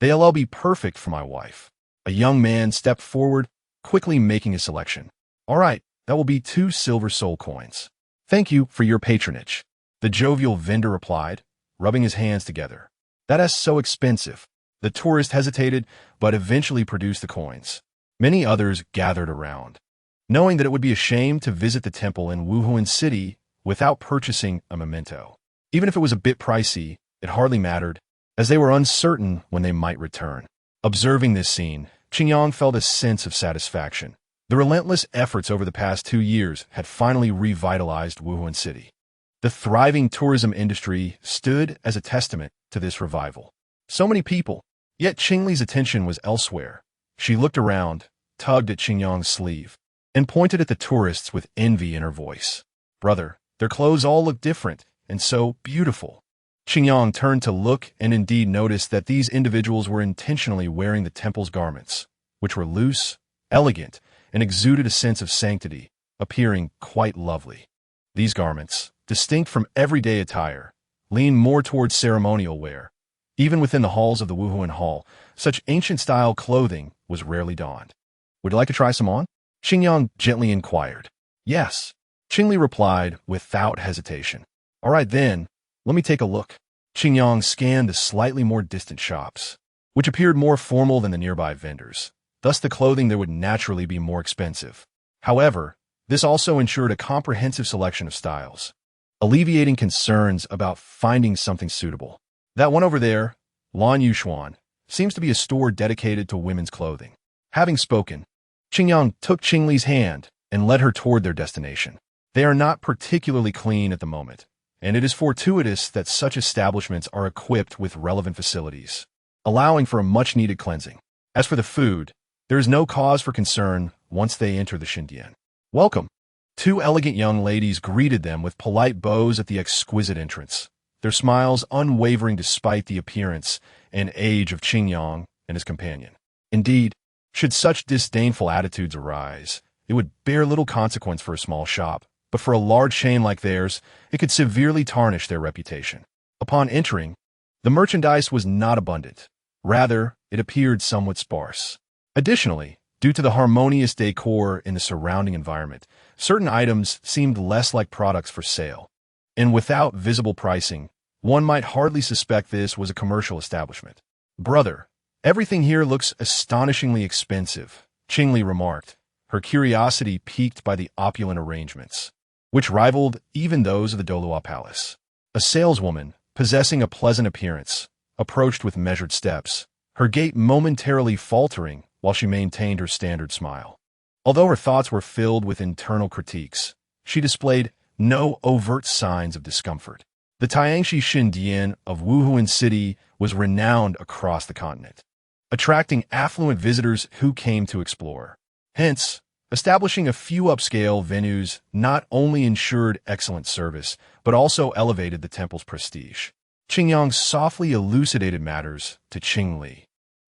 They'll all be perfect for my wife. A young man stepped forward, quickly making a selection. All right, that will be 2 silver soul coins. Thank you for your patronage, the jovial vendor replied, rubbing his hands together. That is so expensive. The tourist hesitated, but eventually produced the coins. Many others gathered around, knowing that it would be a shame to visit the temple in Wuhuan City without purchasing a memento. Even if it was a bit pricey, it hardly mattered, as they were uncertain when they might return. Observing this scene, Qingyang felt a sense of satisfaction. The relentless efforts over the past 2 years had finally revitalized Wuhuan City. The thriving tourism industry stood as a testament to this revival. So many people, yet Qingli's attention was elsewhere. She looked around, tugged at Qingyang's sleeve, and pointed at the tourists with envy in her voice. Brother, their clothes all look different and so beautiful. Qingyang turned to look and indeed noticed that these individuals were intentionally wearing the temple's garments, which were loose, elegant, and exuded a sense of sanctity, appearing quite lovely. These garments, distinct from everyday attire, leaned more towards ceremonial wear. Even within the halls of the Wuhuan Hall, such ancient-style clothing was rarely donned. "Would you like to try some on?" Qingyang gently inquired. "Yes," Qingli replied without hesitation. "All right then, let me take a look." Qingyang scanned the slightly more distant shops, which appeared more formal than the nearby vendors. Thus the clothing there would naturally be more expensive. However, this also ensured a comprehensive selection of styles, alleviating concerns about finding something suitable. "That one over there, Lan Yushuan, seems to be a store dedicated to women's clothing." Having spoken, Qingyang took Qingli's hand and led her toward their destination. They are not particularly clean at the moment, and it is fortuitous that such establishments are equipped with relevant facilities, allowing for a much-needed cleansing. As for the food, there is no cause for concern once they enter the Xindian. "Welcome." Two elegant young ladies greeted them with polite bows at the exquisite entrance, their smiles unwavering despite the appearance and age of Qingyang and his companion. Indeed, should such disdainful attitudes arise, it would bear little consequence for a small shop, but for a large chain like theirs, it could severely tarnish their reputation. Upon entering, the merchandise was not abundant. Rather, it appeared somewhat sparse. Additionally, due to the harmonious decor in the surrounding environment, certain items seemed less like products for sale. And without visible pricing, one might hardly suspect this was a commercial establishment. "Brother, everything here looks astonishingly expensive," Qingli remarked, her curiosity piqued by the opulent arrangements, which rivaled even those of the Douluo palace. A saleswoman, possessing a pleasant appearance, approached with measured steps, her gait momentarily faltering while she maintained her standard smile. Although her thoughts were filled with internal critiques, she displayed no overt signs of discomfort. The Tiangshi Xindian of Wuhuan City was renowned across the continent, attracting affluent visitors who came to explore. Hence, establishing a few upscale venues not only ensured excellent service, but also elevated the temple's prestige. Qingyang softly elucidated matters to Qingli,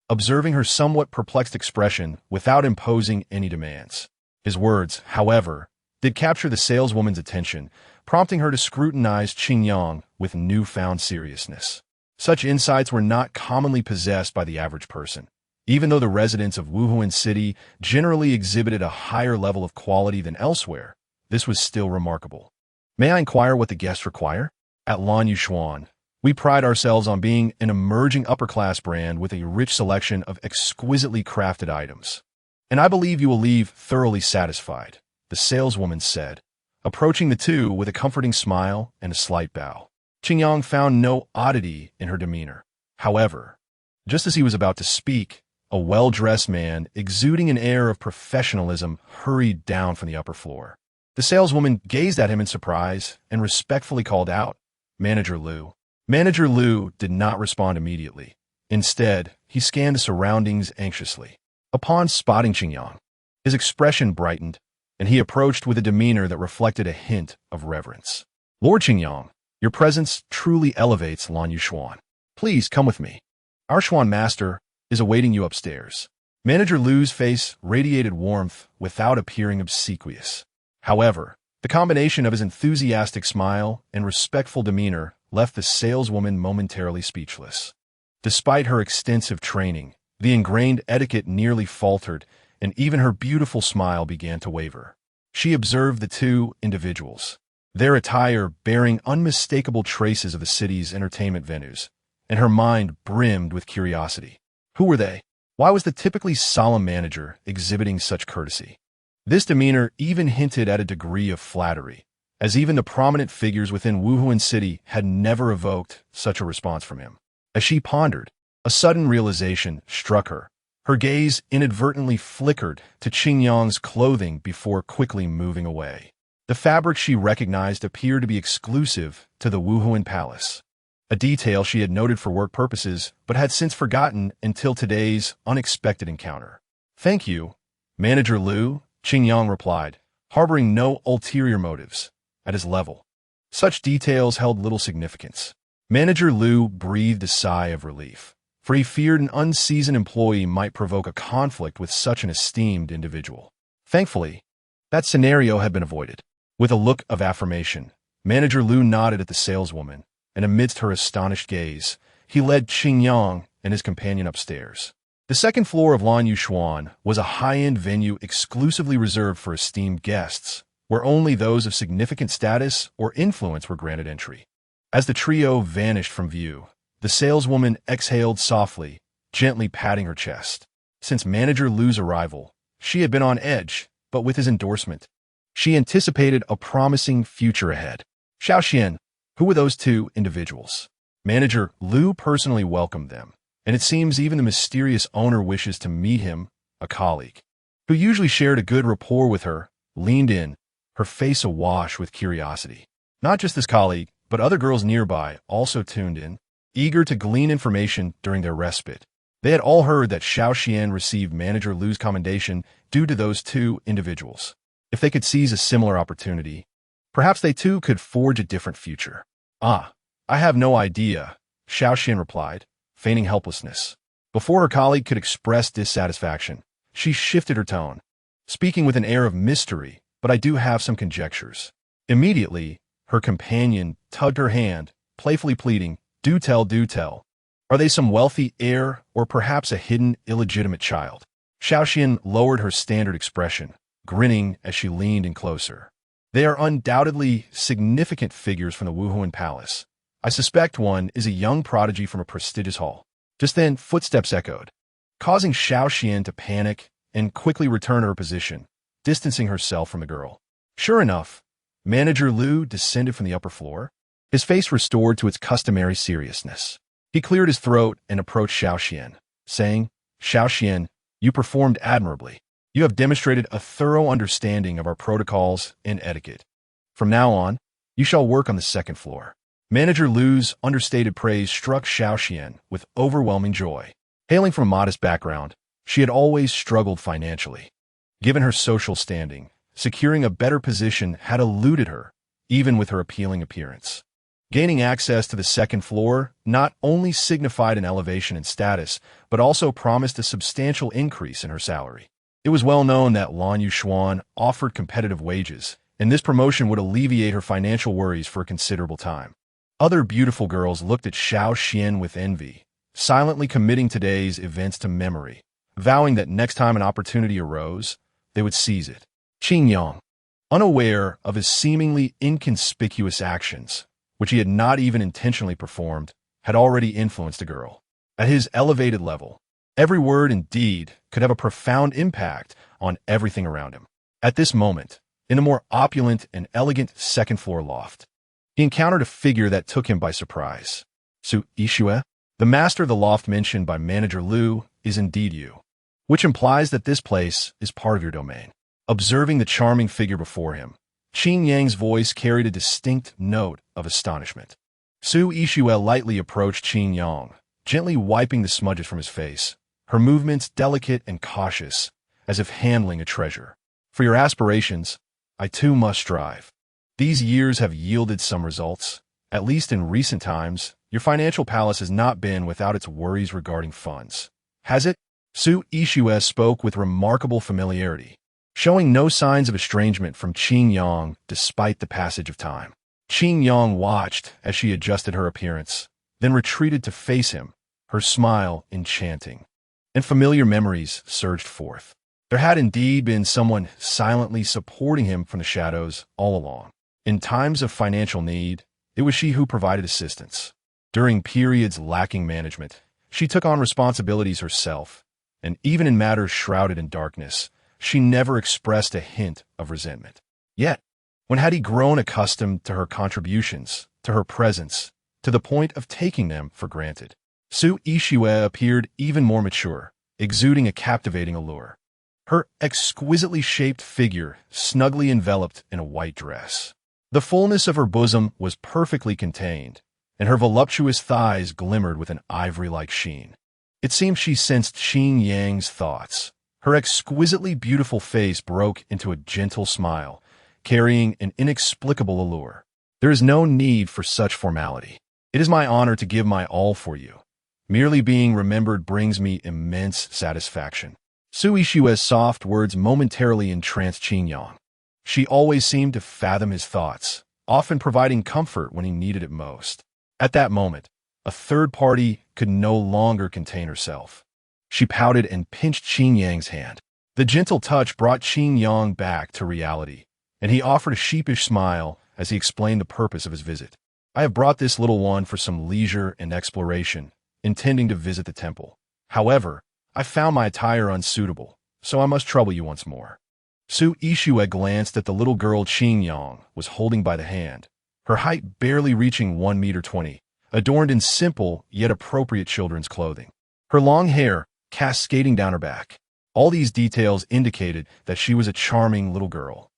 observing her somewhat perplexed expression without imposing any demands. His words, however, did capture the saleswoman's attention, prompting her to scrutinize Qingyang with newfound seriousness. Such insights were not commonly possessed by the average person. Even though the residents of Wuhuan City generally exhibited a higher level of quality than elsewhere, this was still remarkable. "May I inquire what the guests require?" At Lan Yushuan, we pride ourselves on being an emerging upper-class brand with a rich selection of exquisitely crafted items. "And I believe you will leave thoroughly satisfied," the saleswoman said, approaching the two with a comforting smile and a slight bow. Qingyang found no oddity in her demeanor. However, just as he was about to speak, a well-dressed man, exuding an air of professionalism, hurried down from the upper floor. The saleswoman gazed at him in surprise and respectfully called out, "Manager Liu." Manager Liu did not respond immediately. Instead, he scanned the surroundings anxiously. Upon spotting Qingyang, his expression brightened, and he approached with a demeanor that reflected a hint of reverence. "Lord Qingyang, your presence truly elevates Lan Yushuan. Please come with me. Our Xuan master is awaiting you upstairs." Manager Liu's face radiated warmth without appearing obsequious. However, the combination of his enthusiastic smile and respectful demeanor left the saleswoman momentarily speechless. Despite her extensive training, the ingrained etiquette nearly faltered, and even her beautiful smile began to waver. She observed the two individuals, their attire bearing unmistakable traces of the city's entertainment venues, and her mind brimmed with curiosity. Who were they? Why was the typically solemn manager exhibiting such courtesy? This demeanor even hinted at a degree of flattery, as even the prominent figures within Wuhuan City had never evoked such a response from him. As she pondered, a sudden realization struck her. Her gaze inadvertently flickered to Qingyang's clothing before quickly moving away. The fabric she recognized appeared to be exclusive to the Wuhuan Palace, a detail she had noted for work purposes but had since forgotten until today's unexpected encounter. "Thank you, Manager Liu," Qingyang replied, harboring no ulterior motives. At his level, such details held little significance. Manager Liu breathed a sigh of relief, for he feared an unseasoned employee might provoke a conflict with such an esteemed individual. Thankfully, that scenario had been avoided. With a look of affirmation, Manager Lu nodded at the saleswoman, and amidst her astonished gaze, he led Qing Yang and his companion upstairs. The second floor of Lan Yushuan was a high-end venue exclusively reserved for esteemed guests, where only those of significant status or influence were granted entry. As the trio vanished from view, the saleswoman exhaled softly, gently patting her chest. Since Manager Lu's arrival, she had been on edge, but with his endorsement, she anticipated a promising future ahead. Xiaoxian, who were those two individuals? Manager Lu personally welcomed them, and it seems even the mysterious owner wishes to meet him, a colleague, who usually shared a good rapport with her, leaned in, her face awash with curiosity. Not just this colleague, but other girls nearby also tuned in, eager to glean information during their respite. They had all heard that Xiaoxian received Manager Lu's commendation due to those two individuals. If they could seize a similar opportunity, perhaps they too could forge a different future. I have no idea, Xiaoxian replied, feigning helplessness. Before her colleague could express dissatisfaction, she shifted her tone, speaking with an air of mystery, but I do have some conjectures. Immediately, her companion tugged her hand, playfully pleading, do tell, do tell. Are they some wealthy heir or perhaps a hidden, illegitimate child? Xiaoxian lowered her standard expression, grinning as she leaned in closer. They are undoubtedly significant figures from the Wuhuan Palace. I suspect one is a young prodigy from a prestigious hall. Just then, footsteps echoed, causing Xiaoxian to panic and quickly return to her position, distancing herself from the girl. Sure enough, Manager Lu descended from the upper floor, his face restored to its customary seriousness. He cleared his throat and approached Xiaoxian, saying, Xiaoxian, you performed admirably. You have demonstrated a thorough understanding of our protocols and etiquette. From now on, you shall work on the second floor. Manager Lu's understated praise struck Xiaoxian with overwhelming joy. Hailing from a modest background, she had always struggled financially. Given her social standing, securing a better position had eluded her, even with her appealing appearance. Gaining access to the second floor not only signified an elevation in status, but also promised a substantial increase in her salary. It was well known that Lan Yushuan offered competitive wages, and this promotion would alleviate her financial worries for a considerable time. Other beautiful girls looked at Xiaoxian with envy, silently committing today's events to memory, vowing that next time an opportunity arose, they would seize it. Qing Yang, unaware of his seemingly inconspicuous actions, which he had not even intentionally performed, had already influenced a girl. At his elevated level, every word and deed could have a profound impact on everything around him. At this moment, in a more opulent and elegant second-floor loft, he encountered a figure that took him by surprise. Su Yixue, the master of the loft mentioned by Manager Lu, is indeed you, which implies that this place is part of your domain. Observing the charming figure before him, Qing Yang's voice carried a distinct note of astonishment. Su Yixue lightly approached Qing Yang, gently wiping the smudges from his face, her movements delicate and cautious, as if handling a treasure. For your aspirations, I too must strive. These years have yielded some results. At least in recent times, your financial palace has not been without its worries regarding funds. Has it? Su Yixue spoke with remarkable familiarity, showing no signs of estrangement from Qing Yang despite the passage of time. Qing Yang watched as she adjusted her appearance, then retreated to face him, her smile enchanting. And familiar memories surged forth. There had indeed been someone silently supporting him from the shadows all along. In times of financial need, it was she who provided assistance. During periods lacking management, she took on responsibilities herself, and even in matters shrouded in darkness, she never expressed a hint of resentment. Yet, when had he grown accustomed to her contributions, to her presence, to the point of taking them for granted? Su Yixue appeared even more mature, exuding a captivating allure. Her exquisitely shaped figure snugly enveloped in a white dress. The fullness of her bosom was perfectly contained, and her voluptuous thighs glimmered with an ivory-like sheen. It seemed she sensed Qing Yang's thoughts. Her exquisitely beautiful face broke into a gentle smile, carrying an inexplicable allure. There is no need for such formality. It is my honor to give my all for you. Merely being remembered brings me immense satisfaction. Su Yixue's soft words momentarily entranced Qing Yang. She always seemed to fathom his thoughts, often providing comfort when he needed it most. At that moment, a third party could no longer contain herself. She pouted and pinched Qin Yang's hand. The gentle touch brought Qin Yang back to reality, and he offered a sheepish smile as he explained the purpose of his visit. I have brought this little one for some leisure and exploration, intending to visit the temple. However, I found my attire unsuitable, so I must trouble you once more. Su Yixue glanced at the little girl Qin Yang was holding by the hand, her height barely reaching 1.20 meters, adorned in simple yet appropriate children's clothing. Her long hair cascading down her back. All these details indicated that she was a charming little girl,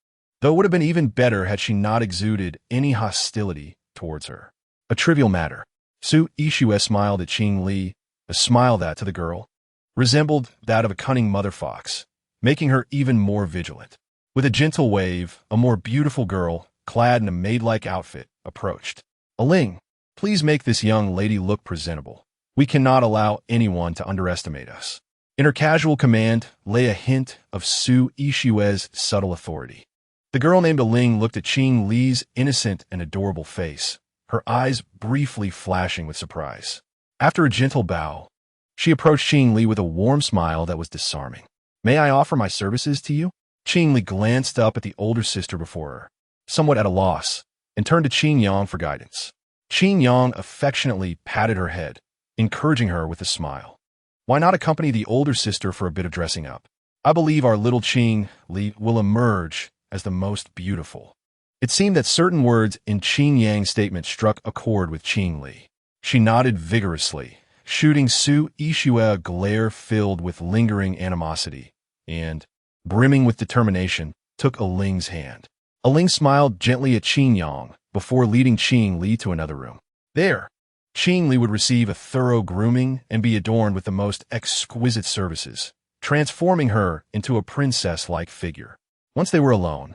though it would have been even better had she not exuded any hostility towards her. A trivial matter. Su Yixue smiled at Qing Li, a smile that, to the girl, resembled that of a cunning mother fox, making her even more vigilant. With a gentle wave, a more beautiful girl, clad in a maid-like outfit, approached. Ling, please make this young lady look presentable. We cannot allow anyone to underestimate us. In her casual command lay a hint of Su Yixue's subtle authority. The girl named Ling looked at Qing Li's innocent and adorable face, her eyes briefly flashing with surprise. After a gentle bow, she approached Qing Li with a warm smile that was disarming. May I offer my services to you? Qing Li glanced up at the older sister before her, somewhat at a loss, and turned to Qin Yang for guidance. Qin Yang affectionately patted her head, encouraging her with a smile. Why not accompany the older sister for a bit of dressing up? I believe our little Qing Li will emerge as the most beautiful. It seemed that certain words in Qin Yang's statement struck a chord with Qing Li. She nodded vigorously, shooting Su Yixue a glare filled with lingering animosity, and, brimming with determination, took Ling's hand. Ling smiled gently at Qin Yang before leading Qing Li to another room. There, Qing Li would receive a thorough grooming and be adorned with the most exquisite services, transforming her into a princess-like figure. Once they were alone,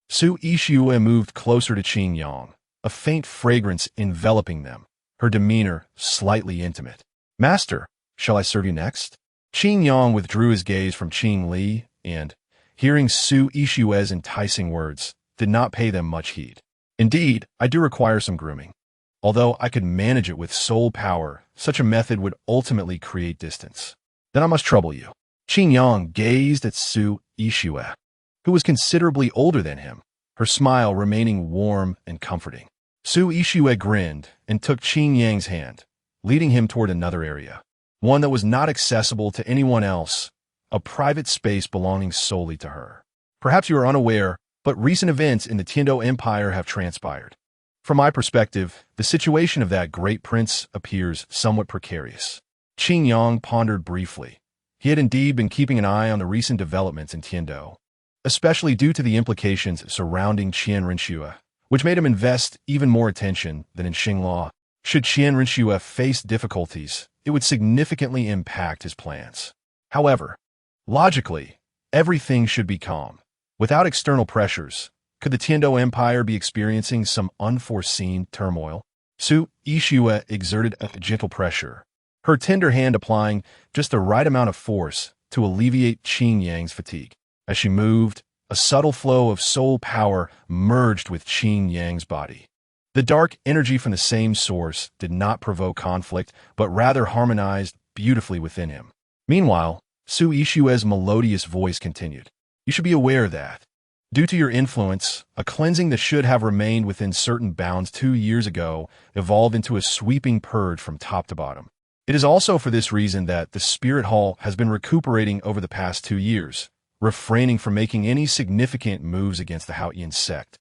Su Yixue moved closer to Qin Yang, a faint fragrance enveloping them, her demeanor slightly intimate. Master, shall I serve you next? Qin Yang withdrew his gaze from Qing Li and, hearing Su Yixue's enticing words, did not pay them much heed. Indeed, I do require some grooming. Although I could manage it with soul power, such a method would ultimately create distance. Then I must trouble you. Qin Yang gazed at Su Yixue, who was considerably older than him, her smile remaining warm and comforting. Su Yixue grinned and took Qin Yang's hand, leading him toward another area, one that was not accessible to anyone else, a private space belonging solely to her. Perhaps you are unaware, but recent events in the Tiando Empire have transpired. From my perspective, the situation of that great prince appears somewhat precarious. Qin Yang pondered briefly. He had indeed been keeping an eye on the recent developments in Tiando, especially due to the implications surrounding Qian Rinxue, which made him invest even more attention than in Xingla. Should Qian Rinxue face difficulties, it would significantly impact his plans. However, logically, everything should be calm. Without external pressures, could the Tiando Empire be experiencing some unforeseen turmoil? Su Yixue exerted a gentle pressure, her tender hand applying just the right amount of force to alleviate Qin Yang's fatigue. As she moved, a subtle flow of soul power merged with Qin Yang's body. The dark energy from the same source did not provoke conflict, but rather harmonized beautifully within him. Meanwhile, Su Yixue's melodious voice continued. You should be aware that, due to your influence, a cleansing that should have remained within certain bounds 2 years ago evolved into a sweeping purge from top to bottom. It is also for this reason that the Spirit Hall has been recuperating over the past 2 years, refraining from making any significant moves against the Haotian sect,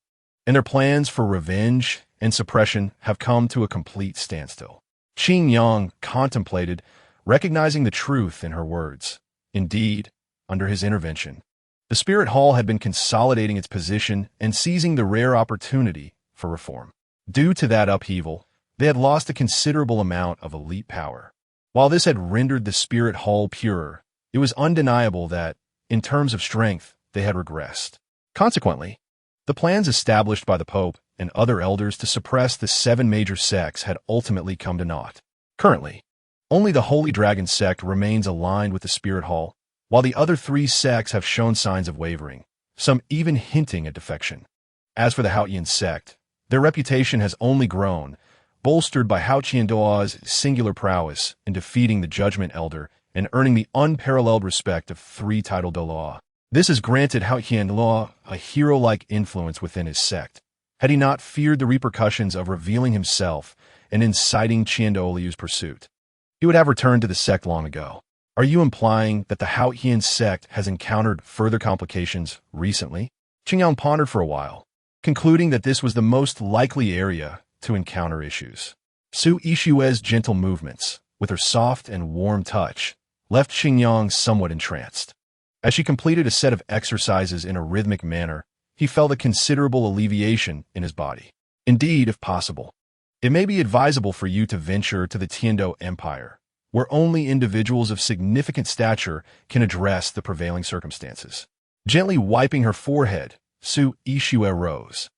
and their plans for revenge and suppression have come to a complete standstill. Qin Yang contemplated, recognizing the truth in her words. Indeed, under his intervention, the Spirit Hall had been consolidating its position and seizing the rare opportunity for reform. Due to that upheaval, they had lost a considerable amount of elite power. While this had rendered the Spirit Hall purer, it was undeniable that, in terms of strength, they had regressed. Consequently, the plans established by the Pope and other elders to suppress the 7 major sects had ultimately come to naught. Currently, only the Holy Dragon sect remains aligned with the Spirit Hall, while the other 3 sects have shown signs of wavering, some even hinting at defection. As for the Haotian sect, Their reputation has only grown, bolstered by Hao Qianduo's singular prowess in defeating the Judgment Elder and earning the unparalleled respect of 3-titled Douluo. This has granted Hao Qianduo a hero-like influence within his sect. Had he not feared the repercussions of revealing himself and inciting Qianduoliu's pursuit, he would have returned to the sect long ago. Are you implying that the Hao Qian sect has encountered further complications recently? Qingyang pondered for a while, concluding that this was the most likely area to encounter issues. Su Yixue's gentle movements, with her soft and warm touch, left Qingyang somewhat entranced. As she completed a set of exercises in a rhythmic manner, he felt a considerable alleviation in his body. Indeed, if possible, it may be advisable for you to venture to the Tiando Empire, where only individuals of significant stature can address the prevailing circumstances. Gently wiping her forehead, Su Yixue rose,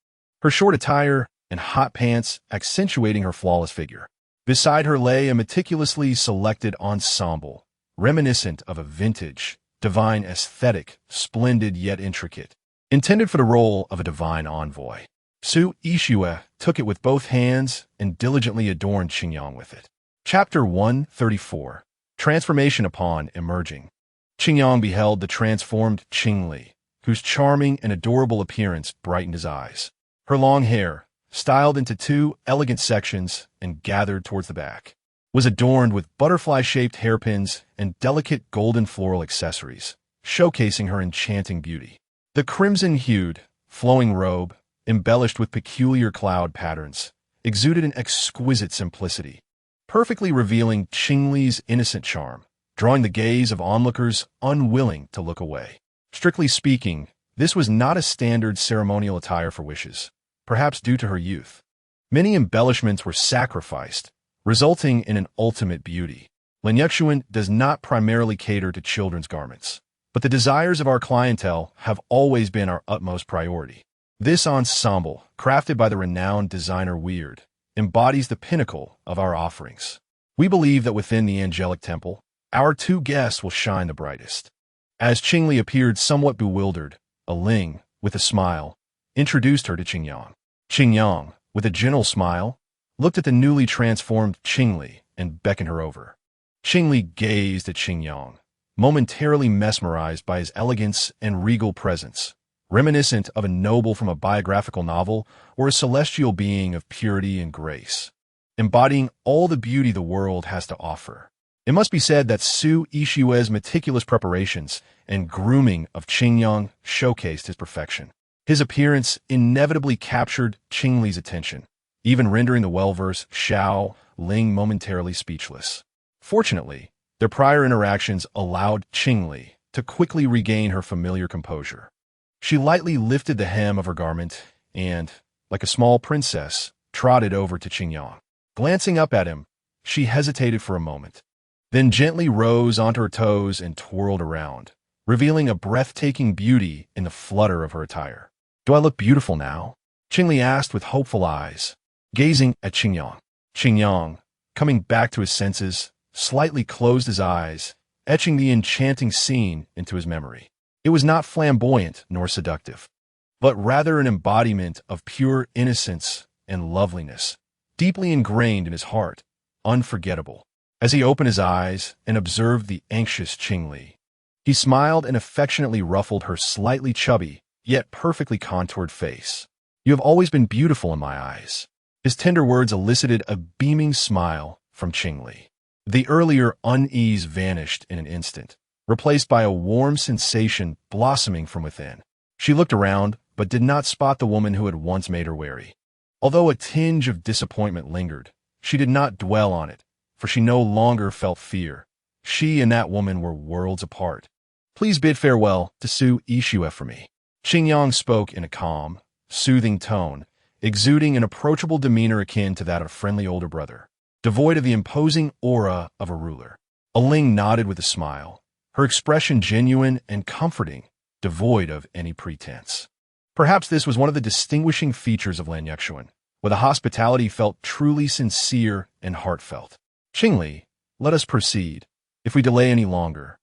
her short attire and hot pants accentuating her flawless figure. Beside her lay a meticulously selected ensemble, reminiscent of a vintage, divine aesthetic, splendid yet intricate, intended for the role of a divine envoy. Su Yixue took it with both hands and diligently adorned Qingyang with it. Chapter 134. Transformation upon emerging. Qingyang beheld the transformed Qingli, whose charming and adorable appearance brightened his eyes. Her long hair, styled into 2 elegant sections and gathered towards the back, was adorned with butterfly-shaped hairpins and delicate golden floral accessories, showcasing her enchanting beauty. The crimson-hued, flowing robe, embellished with peculiar cloud patterns, exuded an exquisite simplicity, perfectly revealing Qingli's innocent charm, drawing the gaze of onlookers unwilling to look away. Strictly speaking, this was not a standard ceremonial attire for wishes, perhaps due to her youth. Many embellishments were sacrificed, resulting in an ultimate beauty. Lanyuxuan does not primarily cater to children's garments, but the desires of our clientele have always been our utmost priority. This ensemble, crafted by the renowned designer Weird, embodies the pinnacle of our offerings. We believe that within the angelic temple, our 2 guests will shine the brightest. As Qingli appeared somewhat bewildered, a Ling, with a smile, introduced her to Qingyang. Qingyang, with a gentle smile, looked at the newly transformed Qingli and beckoned her over. Qingli gazed at Qingyang, momentarily mesmerized by his elegance and regal presence, reminiscent of a noble from a biographical novel or a celestial being of purity and grace, embodying all the beauty the world has to offer. It must be said that Su Yixue's meticulous preparations and grooming of Qingyang showcased his perfection. His appearance inevitably captured Qingli's attention, even rendering the well-versed Xiao Ling momentarily speechless. Fortunately, their prior interactions allowed Qingli to quickly regain her familiar composure. She lightly lifted the hem of her garment and, like a small princess, trotted over to Qingyang. Glancing up at him, she hesitated for a moment, then gently rose onto her toes and twirled around, revealing a breathtaking beauty in the flutter of her attire. "Do I look beautiful now?" Qingli asked with hopeful eyes, gazing at Qingyang. Qingyang, coming back to his senses, slightly closed his eyes, etching the enchanting scene into his memory. It was not flamboyant nor seductive, but rather an embodiment of pure innocence and loveliness, deeply ingrained in his heart, unforgettable. As he opened his eyes and observed the anxious Qingli, he smiled and affectionately ruffled her slightly chubby, yet perfectly contoured face. "You have always been beautiful in my eyes." His tender words elicited a beaming smile from Qingli. The earlier unease vanished in an instant, replaced by a warm sensation blossoming from within. She looked around, but did not spot the woman who had once made her wary. Although a tinge of disappointment lingered, she did not dwell on it, for she no longer felt fear. She and that woman were worlds apart. "Please bid farewell to Su Yixue for me." Qingyang spoke in a calm, soothing tone, exuding an approachable demeanor akin to that of a friendly older brother, devoid of the imposing aura of a ruler. A Ling nodded with a smile, her expression genuine and comforting, devoid of any pretense. Perhaps this was one of the distinguishing features of Lanyuxuan, where the hospitality felt truly sincere and heartfelt. "Qingli, let us proceed. If we delay any longer,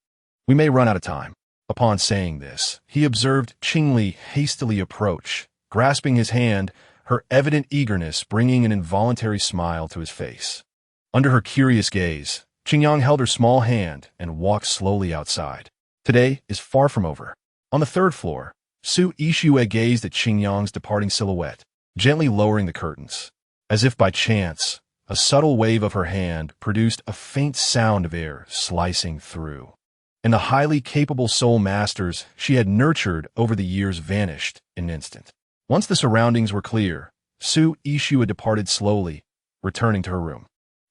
we may run out of time." Upon saying this, he observed Qingli hastily approach, grasping his hand, her evident eagerness bringing an involuntary smile to his face. Under her curious gaze, Qingyang held her small hand and walked slowly outside. Today is far from over. On the third floor, Su Yixue gazed at Qingyang's departing silhouette, gently lowering the curtains. As if by chance, a subtle wave of her hand produced a faint sound of air slicing through. And the highly capable soul masters she had nurtured over the years vanished in an instant. Once the surroundings were clear, Su Yixue departed slowly, returning to her room.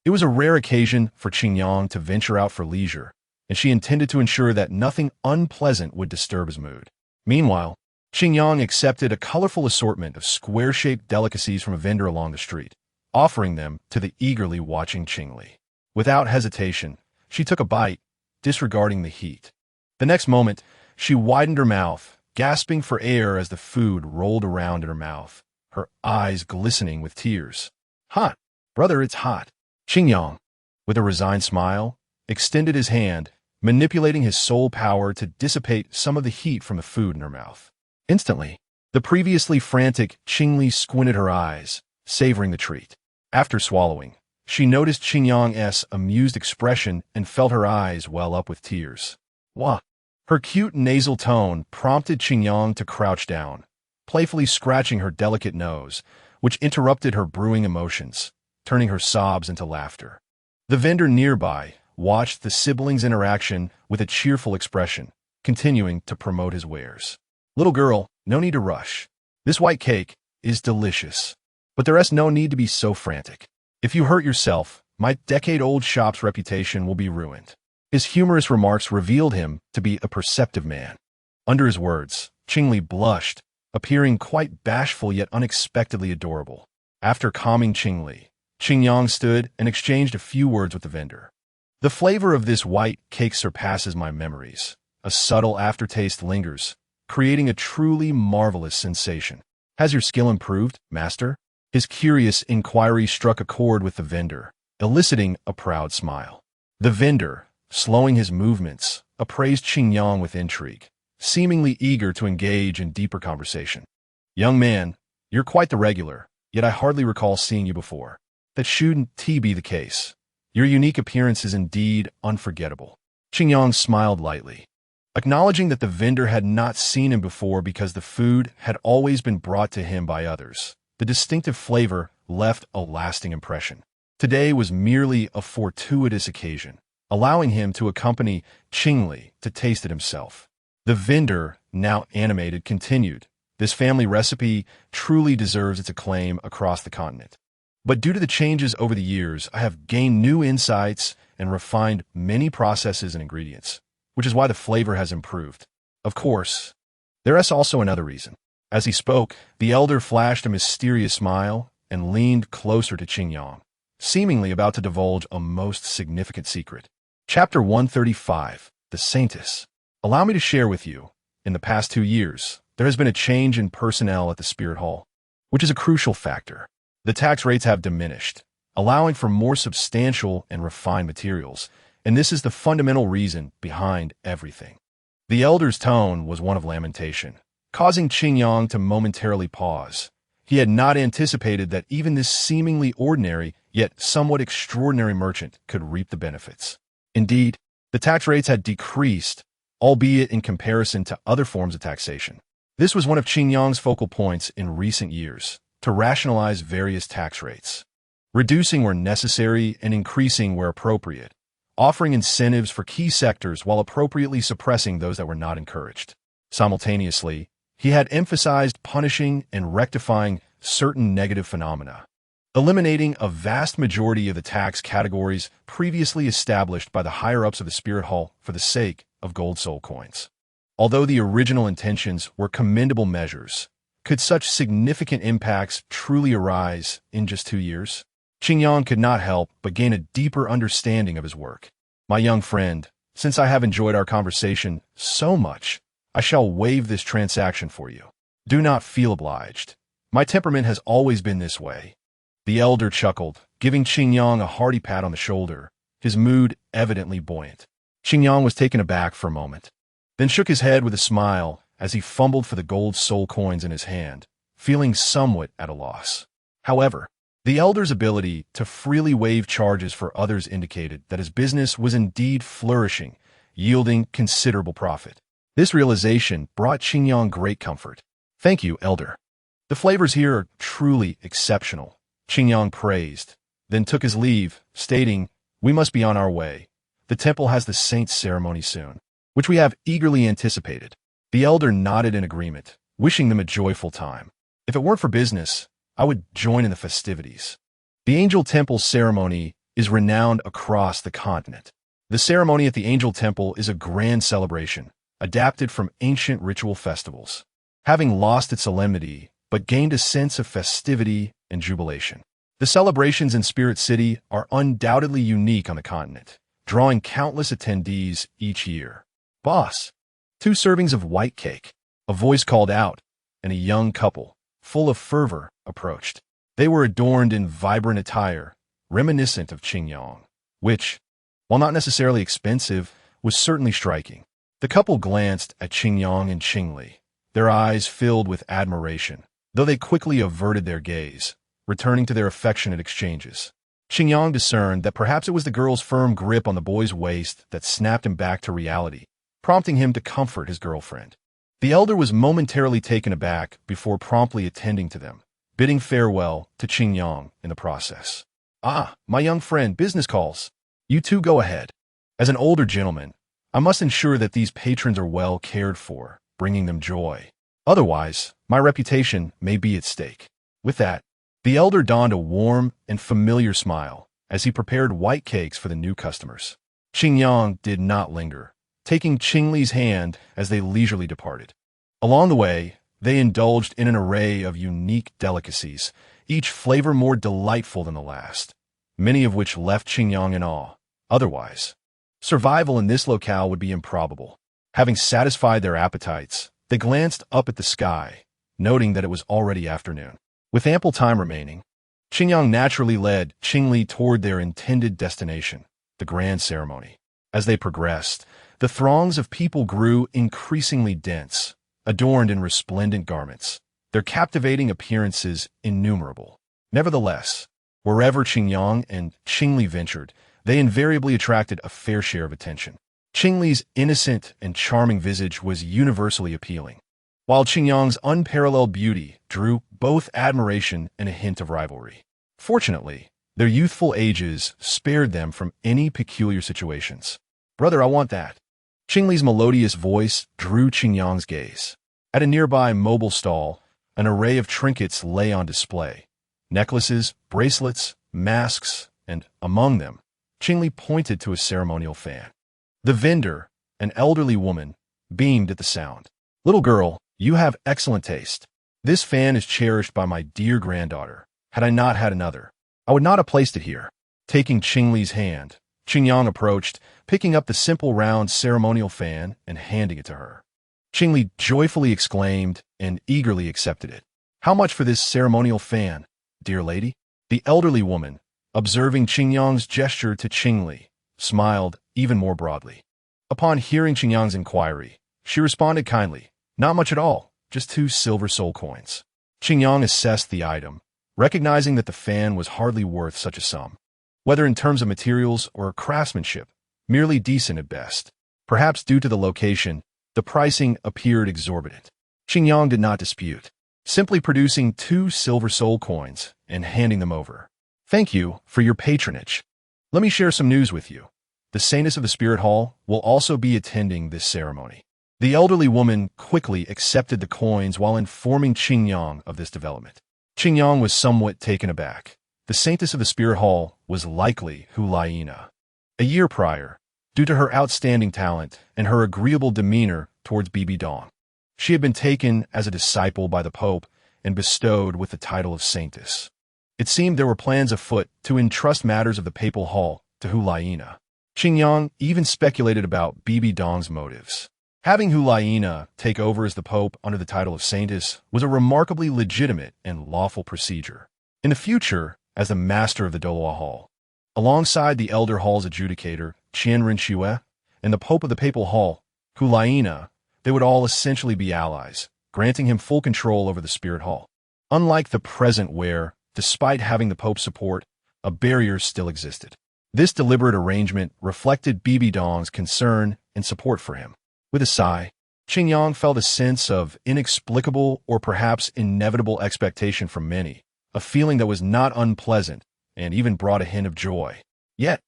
It was a rare occasion for Qingyang to venture out for leisure, and she intended to ensure that nothing unpleasant would disturb his mood. Meanwhile, Qingyang accepted a colorful assortment of square-shaped delicacies from a vendor along the street, offering them to the eagerly watching Qingli. Without hesitation, she took a bite, disregarding the heat. The next moment, she widened her mouth, gasping for air as the food rolled around in her mouth, her eyes glistening with tears. "Hot, brother, it's hot." Qingyang, with a resigned smile, extended his hand, manipulating his soul power to dissipate some of the heat from the food in her mouth. Instantly, the previously frantic Qingli squinted her eyes, savoring the treat. After swallowing, she noticed Qingyang's amused expression and felt her eyes well up with tears. Wah! Her cute nasal tone prompted Qingyang to crouch down, playfully scratching her delicate nose, which interrupted her brewing emotions, turning her sobs into laughter. The vendor nearby watched the siblings' interaction with a cheerful expression, continuing to promote his wares. "Little girl, no need to rush. This white cake is delicious, but there's no need to be so frantic. If you hurt yourself, my decade-old shop's reputation will be ruined." His humorous remarks revealed him to be a perceptive man. Under his words, Qingli blushed, appearing quite bashful yet unexpectedly adorable. After calming Qingli, Qingyang stood and exchanged a few words with the vendor. "The flavor of this white cake surpasses my memories. A subtle aftertaste lingers, creating a truly marvelous sensation. Has your skill improved, master?" His curious inquiry struck a chord with the vendor, eliciting a proud smile. The vendor, slowing his movements, appraised Qingyang with intrigue, seemingly eager to engage in deeper conversation. "Young man, you're quite the regular, yet I hardly recall seeing you before. That shouldn't be the case. Your unique appearance is indeed unforgettable." Qingyang smiled lightly, acknowledging that the vendor had not seen him before because the food had always been brought to him by others. The distinctive flavor left a lasting impression. Today was merely a fortuitous occasion, allowing him to accompany Qingli to taste it himself. The vendor, now animated, continued, "This family recipe truly deserves its acclaim across the continent. But due to the changes over the years, I have gained new insights and refined many processes and ingredients, which is why the flavor has improved. Of course, there is also another reason." As he spoke, the elder flashed a mysterious smile and leaned closer to Qingyang, seemingly about to divulge a most significant secret. Chapter 135, The Saintess. Allow me to share with you, in the past 2 years, there has been a change in personnel at the Spirit Hall, which is a crucial factor. The tax rates have diminished, allowing for more substantial and refined materials, and this is the fundamental reason behind everything. The elder's tone was one of lamentation, causing Qingyang to momentarily pause. He had not anticipated that even this seemingly ordinary, yet somewhat extraordinary merchant could reap the benefits. Indeed, the tax rates had decreased, albeit in comparison to other forms of taxation. This was one of Qingyang's focal points in recent years, to rationalize various tax rates, reducing where necessary and increasing where appropriate, offering incentives for key sectors while appropriately suppressing those that were not encouraged. Simultaneously, he had emphasized punishing and rectifying certain negative phenomena, eliminating a vast majority of the tax categories previously established by the higher-ups of the Spirit Hall for the sake of gold soul coins. Although the original intentions were commendable measures, could such significant impacts truly arise in just 2 years? Qingyang could not help but gain a deeper understanding of his work. "My young friend, since I have enjoyed our conversation so much, I shall waive this transaction for you. Do not feel obliged. My temperament has always been this way." The elder chuckled, giving Qingyang a hearty pat on the shoulder, his mood evidently buoyant. Qingyang was taken aback for a moment, then shook his head with a smile as he fumbled for the gold soul coins in his hand, feeling somewhat at a loss. However, the elder's ability to freely waive charges for others indicated that his business was indeed flourishing, yielding considerable profit. This realization brought Qingyang great comfort. "Thank you, elder. The flavors here are truly exceptional," Qingyang praised, then took his leave, stating, "We must be on our way. The temple has the saint's ceremony soon, which we have eagerly anticipated." The elder nodded in agreement, wishing them a joyful time. "If it weren't for business, I would join in the festivities." The Angel Temple ceremony is renowned across the continent. The ceremony at the Angel Temple is a grand celebration, adapted from ancient ritual festivals, having lost its solemnity but gained a sense of festivity and jubilation. The celebrations in Spirit City are undoubtedly unique on the continent, drawing countless attendees each year. "Boss, 2 servings of white cake," a voice called out, and a young couple, full of fervor, approached. They were adorned in vibrant attire, reminiscent of Qingyang, which, while not necessarily expensive, was certainly striking. The couple glanced at Qingyang and Qingli, their eyes filled with admiration, though they quickly averted their gaze, returning to their affectionate exchanges. Qingyang discerned that perhaps it was the girl's firm grip on the boy's waist that snapped him back to reality, prompting him to comfort his girlfriend. The elder was momentarily taken aback before promptly attending to them, bidding farewell to Qingyang in the process. "Ah, my young friend, business calls. You two go ahead. As an older gentleman, I must ensure that these patrons are well cared for, bringing them joy. Otherwise, my reputation may be at stake." With that, the elder donned a warm and familiar smile as he prepared white cakes for the new customers. Qingyang did not linger, taking Qingli's hand as they leisurely departed. Along the way, they indulged in an array of unique delicacies, each flavor more delightful than the last, many of which left Qingyang in awe. Otherwise, survival in this locale would be improbable. Having satisfied their appetites, they glanced up at the sky, noting that it was already afternoon. With ample time remaining, Qingyang naturally led Qingli toward their intended destination, the grand ceremony. As they progressed, the throngs of people grew increasingly dense, adorned in resplendent garments, their captivating appearances innumerable. Nevertheless, wherever Qingyang and Qingli ventured, they invariably attracted a fair share of attention. Qingli's innocent and charming visage was universally appealing, while Qingyang's unparalleled beauty drew both admiration and a hint of rivalry. Fortunately, their youthful ages spared them from any peculiar situations. "Brother, I want that." Qingli's melodious voice drew Qingyang's gaze. At a nearby mobile stall, an array of trinkets lay on display. Necklaces, bracelets, masks, and, among them, Qingli pointed to a ceremonial fan. The vendor, an elderly woman, beamed at the sound. "Little girl, you have excellent taste. This fan is cherished by my dear granddaughter. Had I not had another, I would not have placed it here." Taking Qingli's hand, Qingyang approached, picking up the simple round ceremonial fan and handing it to her. Qingli joyfully exclaimed and eagerly accepted it. "How much for this ceremonial fan, dear lady?" The elderly woman, observing Qingyang's gesture to Qingli, smiled even more broadly. Upon hearing Qingyang's inquiry, she responded kindly, "Not much at all, just 2 silver soul coins." Qingyang assessed the item, recognizing that the fan was hardly worth such a sum, whether in terms of materials or craftsmanship, merely decent at best. Perhaps due to the location, the pricing appeared exorbitant. Qingyang did not dispute, simply producing 2 silver soul coins and handing them over. "Thank you for your patronage. Let me share some news with you. The Saintess of the Spirit Hall will also be attending this ceremony." The elderly woman quickly accepted the coins while informing Qingyang of this development. Qingyang was somewhat taken aback. The Saintess of the Spirit Hall was likely Hulaina. A year prior, due to her outstanding talent and her agreeable demeanor towards Bibi Dong, she had been taken as a disciple by the Pope and bestowed with the title of Saintess. It seemed there were plans afoot to entrust matters of the papal hall to Hulaina. Qingyang even speculated about Bibi Dong's motives. Having Hulaina take over as the Pope under the title of Saintess was a remarkably legitimate and lawful procedure. In the future, as the master of the Douluo Hall, alongside the Elder Hall's adjudicator, Qianren Xue, and the Pope of the Papal Hall, Hulaina, they would all essentially be allies, granting him full control over the Spirit Hall. unlike the present where, despite having the Pope's support, a barrier still existed. This deliberate arrangement reflected Bibi Dong's concern and support for him. With a sigh, Qingyang felt a sense of inexplicable or perhaps inevitable expectation from many, a feeling that was not unpleasant and even brought a hint of joy. Yet,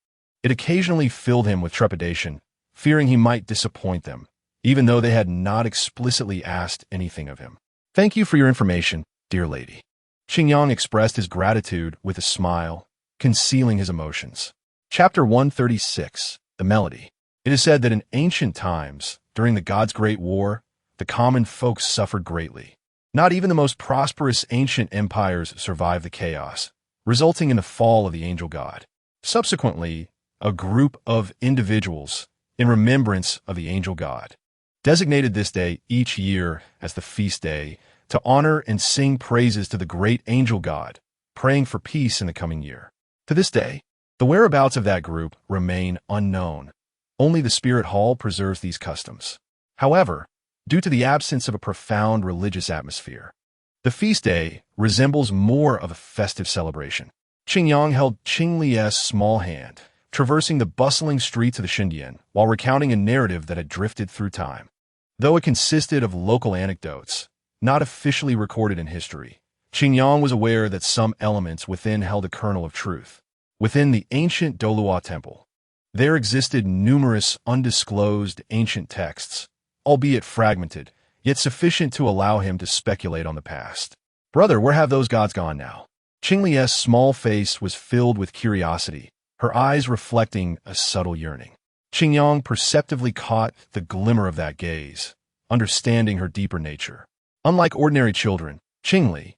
it occasionally filled him with trepidation, fearing he might disappoint them, even though they had not explicitly asked anything of him. "Thank you for your information, dear lady." Qingyang expressed his gratitude with a smile, concealing his emotions. Chapter 136, The Melody. It is said that in ancient times, during the God's Great War, the common folk suffered greatly. Not even the most prosperous ancient empires survived the chaos, resulting in the fall of the angel god. Subsequently, a group of individuals, in remembrance of the angel god, designated this day each year as the feast day to honor and sing praises to the great angel god, praying for peace in the coming year. To this day, the whereabouts of that group remain unknown. Only the Spirit Hall preserves these customs. However, due to the absence of a profound religious atmosphere, the feast day resembles more of a festive celebration. Qingyang held Qingli's small hand, traversing the bustling streets of the Xindian while recounting a narrative that had drifted through time. Though it consisted of local anecdotes, not officially recorded in history, Qingyang was aware that some elements within held a kernel of truth. Within the ancient Douluo temple, there existed numerous undisclosed ancient texts, albeit fragmented, yet sufficient to allow him to speculate on the past. "Brother, where have those gods gone now?" Qingli's small face was filled with curiosity, her eyes reflecting a subtle yearning. Qingyang perceptively caught the glimmer of that gaze, understanding her deeper nature. Unlike ordinary children, Qingli,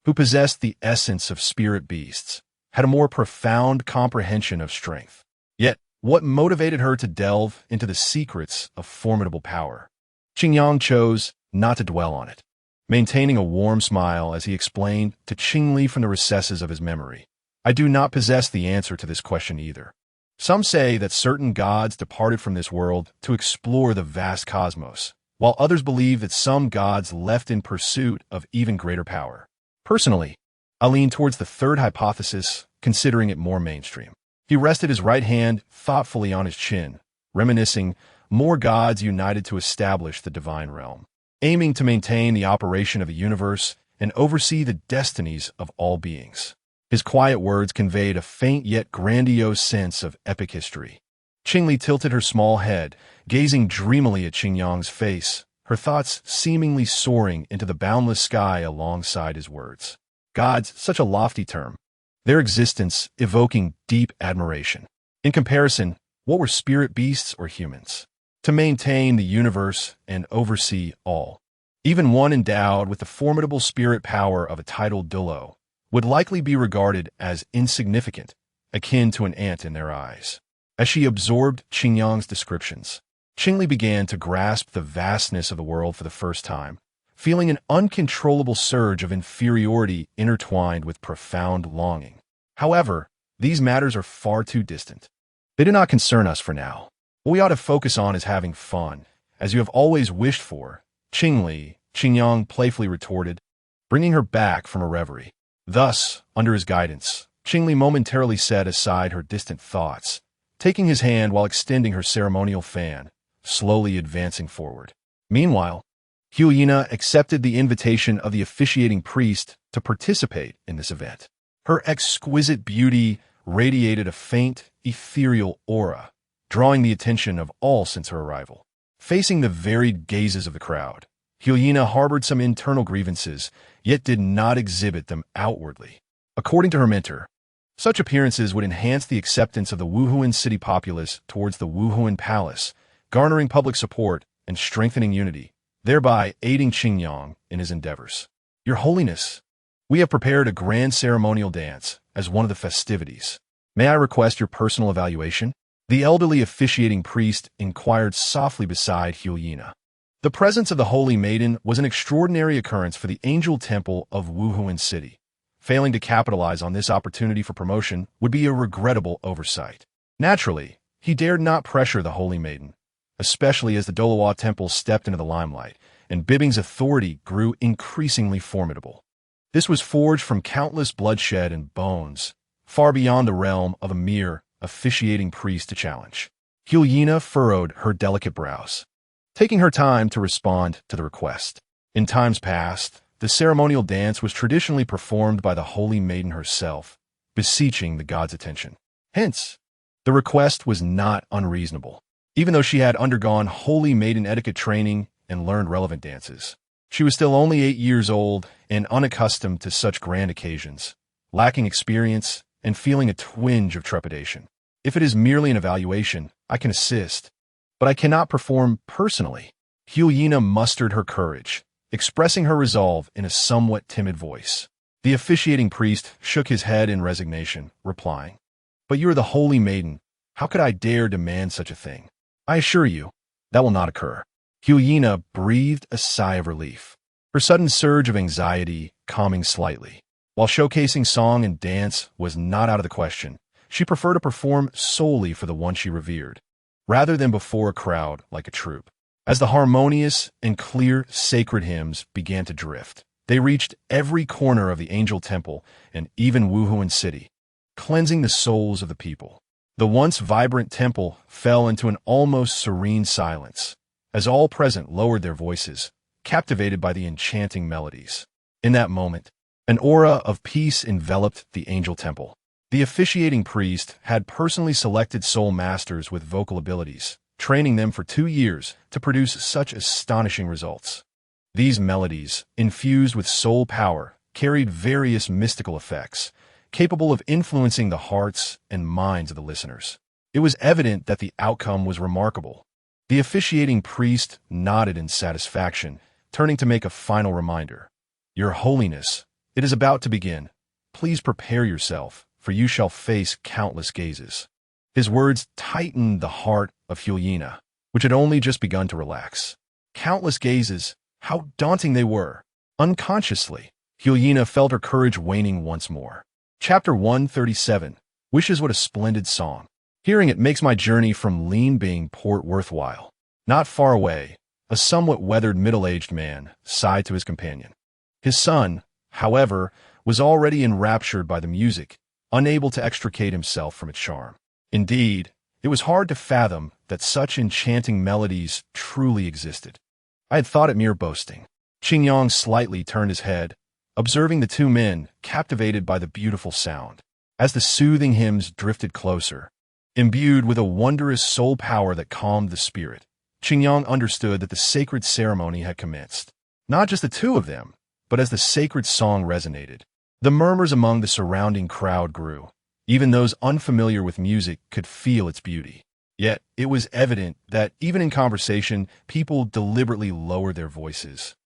who possessed the essence of spirit beasts, had a more profound comprehension of strength. Yet, what motivated her to delve into the secrets of formidable power? Qingyang chose not to dwell on it, maintaining a warm smile as he explained to Qingli from the recesses of his memory. "I do not possess the answer to this question either. Some say that certain gods departed from this world to explore the vast cosmos, while others believe that some gods left in pursuit of even greater power. Personally, I lean towards the third hypothesis, considering it more mainstream." He rested his right hand thoughtfully on his chin, reminiscing, more gods united to establish the divine realm, aiming to maintain the operation of the universe and oversee the destinies of all beings. His quiet words conveyed a faint yet grandiose sense of epic history. Qingli tilted her small head, gazing dreamily at Qingyang's face, her thoughts seemingly soaring into the boundless sky alongside his words. Gods, such a lofty term, their existence evoking deep admiration. In comparison, what were spirit beasts or humans? To maintain the universe and oversee all. Even one endowed with the formidable spirit power of a titled Douluo would likely be regarded as insignificant, akin to an ant in their eyes. As she absorbed Qingyang's descriptions, Qingli began to grasp the vastness of the world for the first time, feeling an uncontrollable surge of inferiority intertwined with profound longing. However, these matters are far too distant. They do not concern us for now. What we ought to focus on is having fun, as you have always wished for, Qingyang playfully retorted, bringing her back from a reverie. Thus, under his guidance, Qingli momentarily set aside her distant thoughts, taking his hand while extending her ceremonial fan, slowly advancing forward. Meanwhile, Huina accepted the invitation of the officiating priest to participate in this event. Her exquisite beauty radiated a faint, ethereal aura, drawing the attention of all since her arrival. Facing the varied gazes of the crowd, Huina harbored some internal grievances, yet did not exhibit them outwardly. According to her mentor, such appearances would enhance the acceptance of the Wuhuan city populace towards the Wuhuan palace, garnering public support and strengthening unity, thereby aiding Qingyang in his endeavors. "Your Holiness, we have prepared a grand ceremonial dance as one of the festivities. May I request your personal evaluation?" The elderly officiating priest inquired softly beside Huina. The presence of the Holy Maiden was an extraordinary occurrence for the Angel Temple of Wuhuan City. Failing to capitalize on this opportunity for promotion would be a regrettable oversight. Naturally, he dared not pressure the Holy Maiden, especially as the Douluo Temple stepped into the limelight, and Bibbing's authority grew increasingly formidable. This was forged from countless bloodshed and bones, far beyond the realm of a mere officiating priest to challenge. Hyena furrowed her delicate brows, taking her time to respond to the request. In times past, the ceremonial dance was traditionally performed by the holy maiden herself, beseeching the god's attention. Hence, the request was not unreasonable. Even though she had undergone holy maiden etiquette training and learned relevant dances, she was still only 8 years old and unaccustomed to such grand occasions, lacking experience and feeling a twinge of trepidation. If it is merely an evaluation, I can assist, but I cannot perform personally. Hyena mustered her courage, expressing her resolve in a somewhat timid voice. The officiating priest shook his head in resignation, replying, "But you are the holy maiden. How could I dare demand such a thing? I assure you, that will not occur." Hyena breathed a sigh of relief, her sudden surge of anxiety calming slightly. While showcasing song and dance was not out of the question, she preferred to perform solely for the one she revered, rather than before a crowd like a troupe. As the harmonious and clear sacred hymns began to drift, they reached every corner of the angel temple and even Wuhuan city, cleansing the souls of the people. The once vibrant temple fell into an almost serene silence, as all present lowered their voices, captivated by the enchanting melodies. In that moment, an aura of peace enveloped the angel temple. The officiating priest had personally selected soul masters with vocal abilities, training them for 2 years to produce such astonishing results. These melodies, infused with soul power, carried various mystical effects, capable of influencing the hearts and minds of the listeners. It was evident that the outcome was remarkable. The officiating priest nodded in satisfaction, turning to make a final reminder. "Your Holiness, it is about to begin. Please prepare yourself, for you shall face countless gazes." His words tightened the heart of Hyena, which had only just begun to relax. Countless gazes, how daunting they were! Unconsciously, Hyena felt her courage waning once more. Chapter 137, Wishes. What a splendid song. Hearing it makes my journey from Lean Bing port worthwhile. Not far away, a somewhat weathered middle-aged man sighed to his companion. His son, however, was already enraptured by the music, unable to extricate himself from its charm. Indeed, it was hard to fathom that such enchanting melodies truly existed. I had thought it mere boasting. Qingyang slightly turned his head, observing the two men, captivated by the beautiful sound. As the soothing hymns drifted closer, imbued with a wondrous soul power that calmed the spirit, Qingyang understood that the sacred ceremony had commenced. Not just the two of them, but as the sacred song resonated, the murmurs among the surrounding crowd grew. Even those unfamiliar with music could feel its beauty. Yet, it was evident that even in conversation, people deliberately lowered their voices,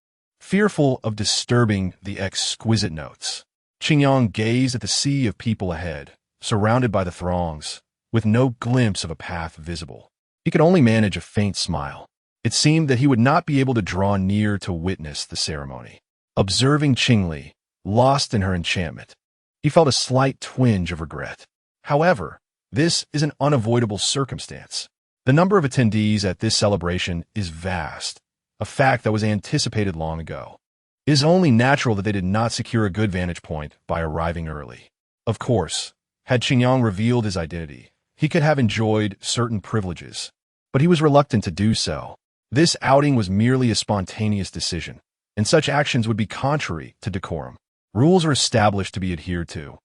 fearful of disturbing the exquisite notes. Qingyang gazed at the sea of people ahead, surrounded by the throngs, with no glimpse of a path visible. He could only manage a faint smile. It seemed that he would not be able to draw near to witness the ceremony. Observing Qingli, lost in her enchantment, he felt a slight twinge of regret. However, this is an unavoidable circumstance. The number of attendees at this celebration is vast, a fact that was anticipated long ago. It is only natural that they did not secure a good vantage point by arriving early. Of course, had Qingyang revealed his identity, he could have enjoyed certain privileges, but he was reluctant to do so. This outing was merely a spontaneous decision, and such actions would be contrary to decorum. Rules are established to be adhered to,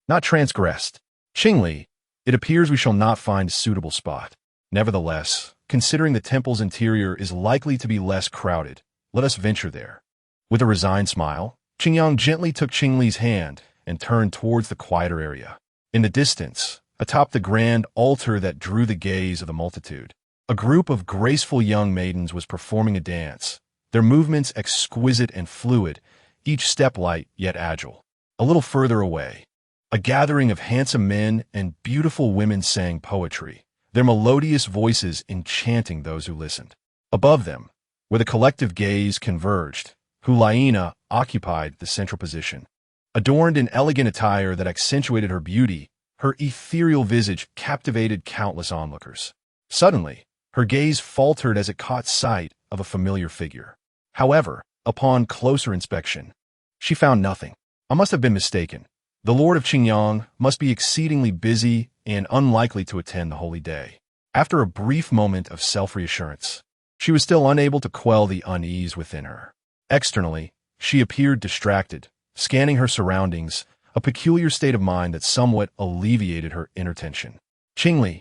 not transgressed. Qingli, it appears we shall not find a suitable spot. Nevertheless, considering the temple's interior is likely to be less crowded, let us venture there. With a resigned smile, Qingyang gently took Qingli's hand and turned towards the quieter area. In the distance, atop the grand altar that drew the gaze of the multitude, a group of graceful young maidens was performing a dance, their movements exquisite and fluid, each step light yet agile. A little further away, a gathering of handsome men and beautiful women sang poetry, their melodious voices enchanting those who listened. Above them, where the collective gaze converged, Hulaina occupied the central position. Adorned in elegant attire that accentuated her beauty, her ethereal visage captivated countless onlookers. Suddenly, her gaze faltered as it caught sight of a familiar figure. However, upon closer inspection, she found nothing. I must have been mistaken. The Lord of Qingyang must be exceedingly busy and unlikely to attend the holy day. After a brief moment of self-reassurance, she was still unable to quell the unease within her. Externally, she appeared distracted, scanning her surroundings, a peculiar state of mind that somewhat alleviated her inner tension. Qingli,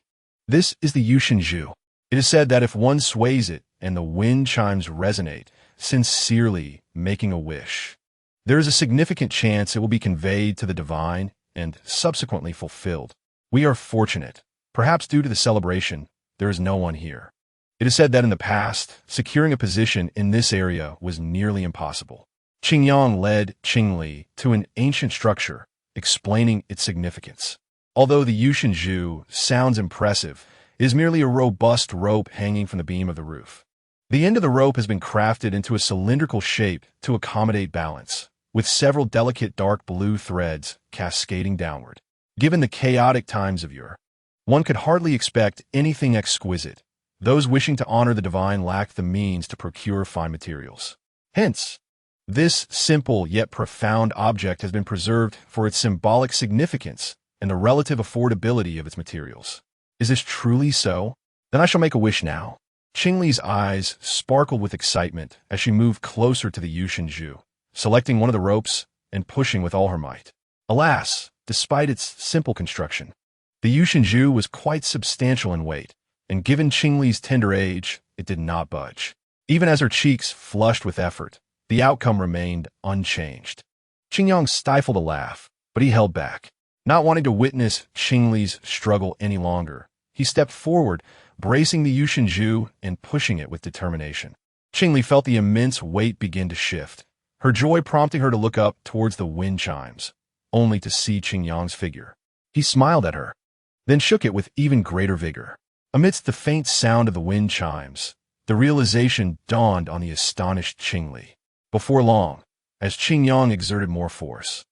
this is the Yushenzhu. It is said that if one sways it and the wind chimes resonate, sincerely making a wish, there is a significant chance it will be conveyed to the divine and subsequently fulfilled. We are fortunate. Perhaps due to the celebration, there is no one here. It is said that in the past, securing a position in this area was nearly impossible. Qingyang led Qingli to an ancient structure, explaining its significance. Although the Yushenzhu sounds impressive, it is merely a robust rope hanging from the beam of the roof. The end of the rope has been crafted into a cylindrical shape to accommodate balance, with several delicate dark blue threads cascading downward. Given the chaotic times of yore, one could hardly expect anything exquisite. Those wishing to honor the divine lack the means to procure fine materials. Hence, this simple yet profound object has been preserved for its symbolic significance and the relative affordability of its materials. Is this truly so? Then I shall make a wish now. Qingli's eyes sparkled with excitement as she moved closer to the Yushenzhu, selecting one of the ropes and pushing with all her might. Alas, despite its simple construction, the Yushenzhu was quite substantial in weight, and given Qingli's tender age, it did not budge. Even as her cheeks flushed with effort, the outcome remained unchanged. Qingyang stifled a laugh, but he held back. Not wanting to witness Qingli's struggle any longer, he stepped forward, bracing the Yushenzhu and pushing it with determination. Qingli felt the immense weight begin to shift, her joy prompting her to look up towards the wind chimes, only to see Qingyang's figure. He smiled at her, then shook it with even greater vigor. Amidst the faint sound of the wind chimes, the realization dawned on the astonished Qingli. Before long, as Qingyang exerted more force,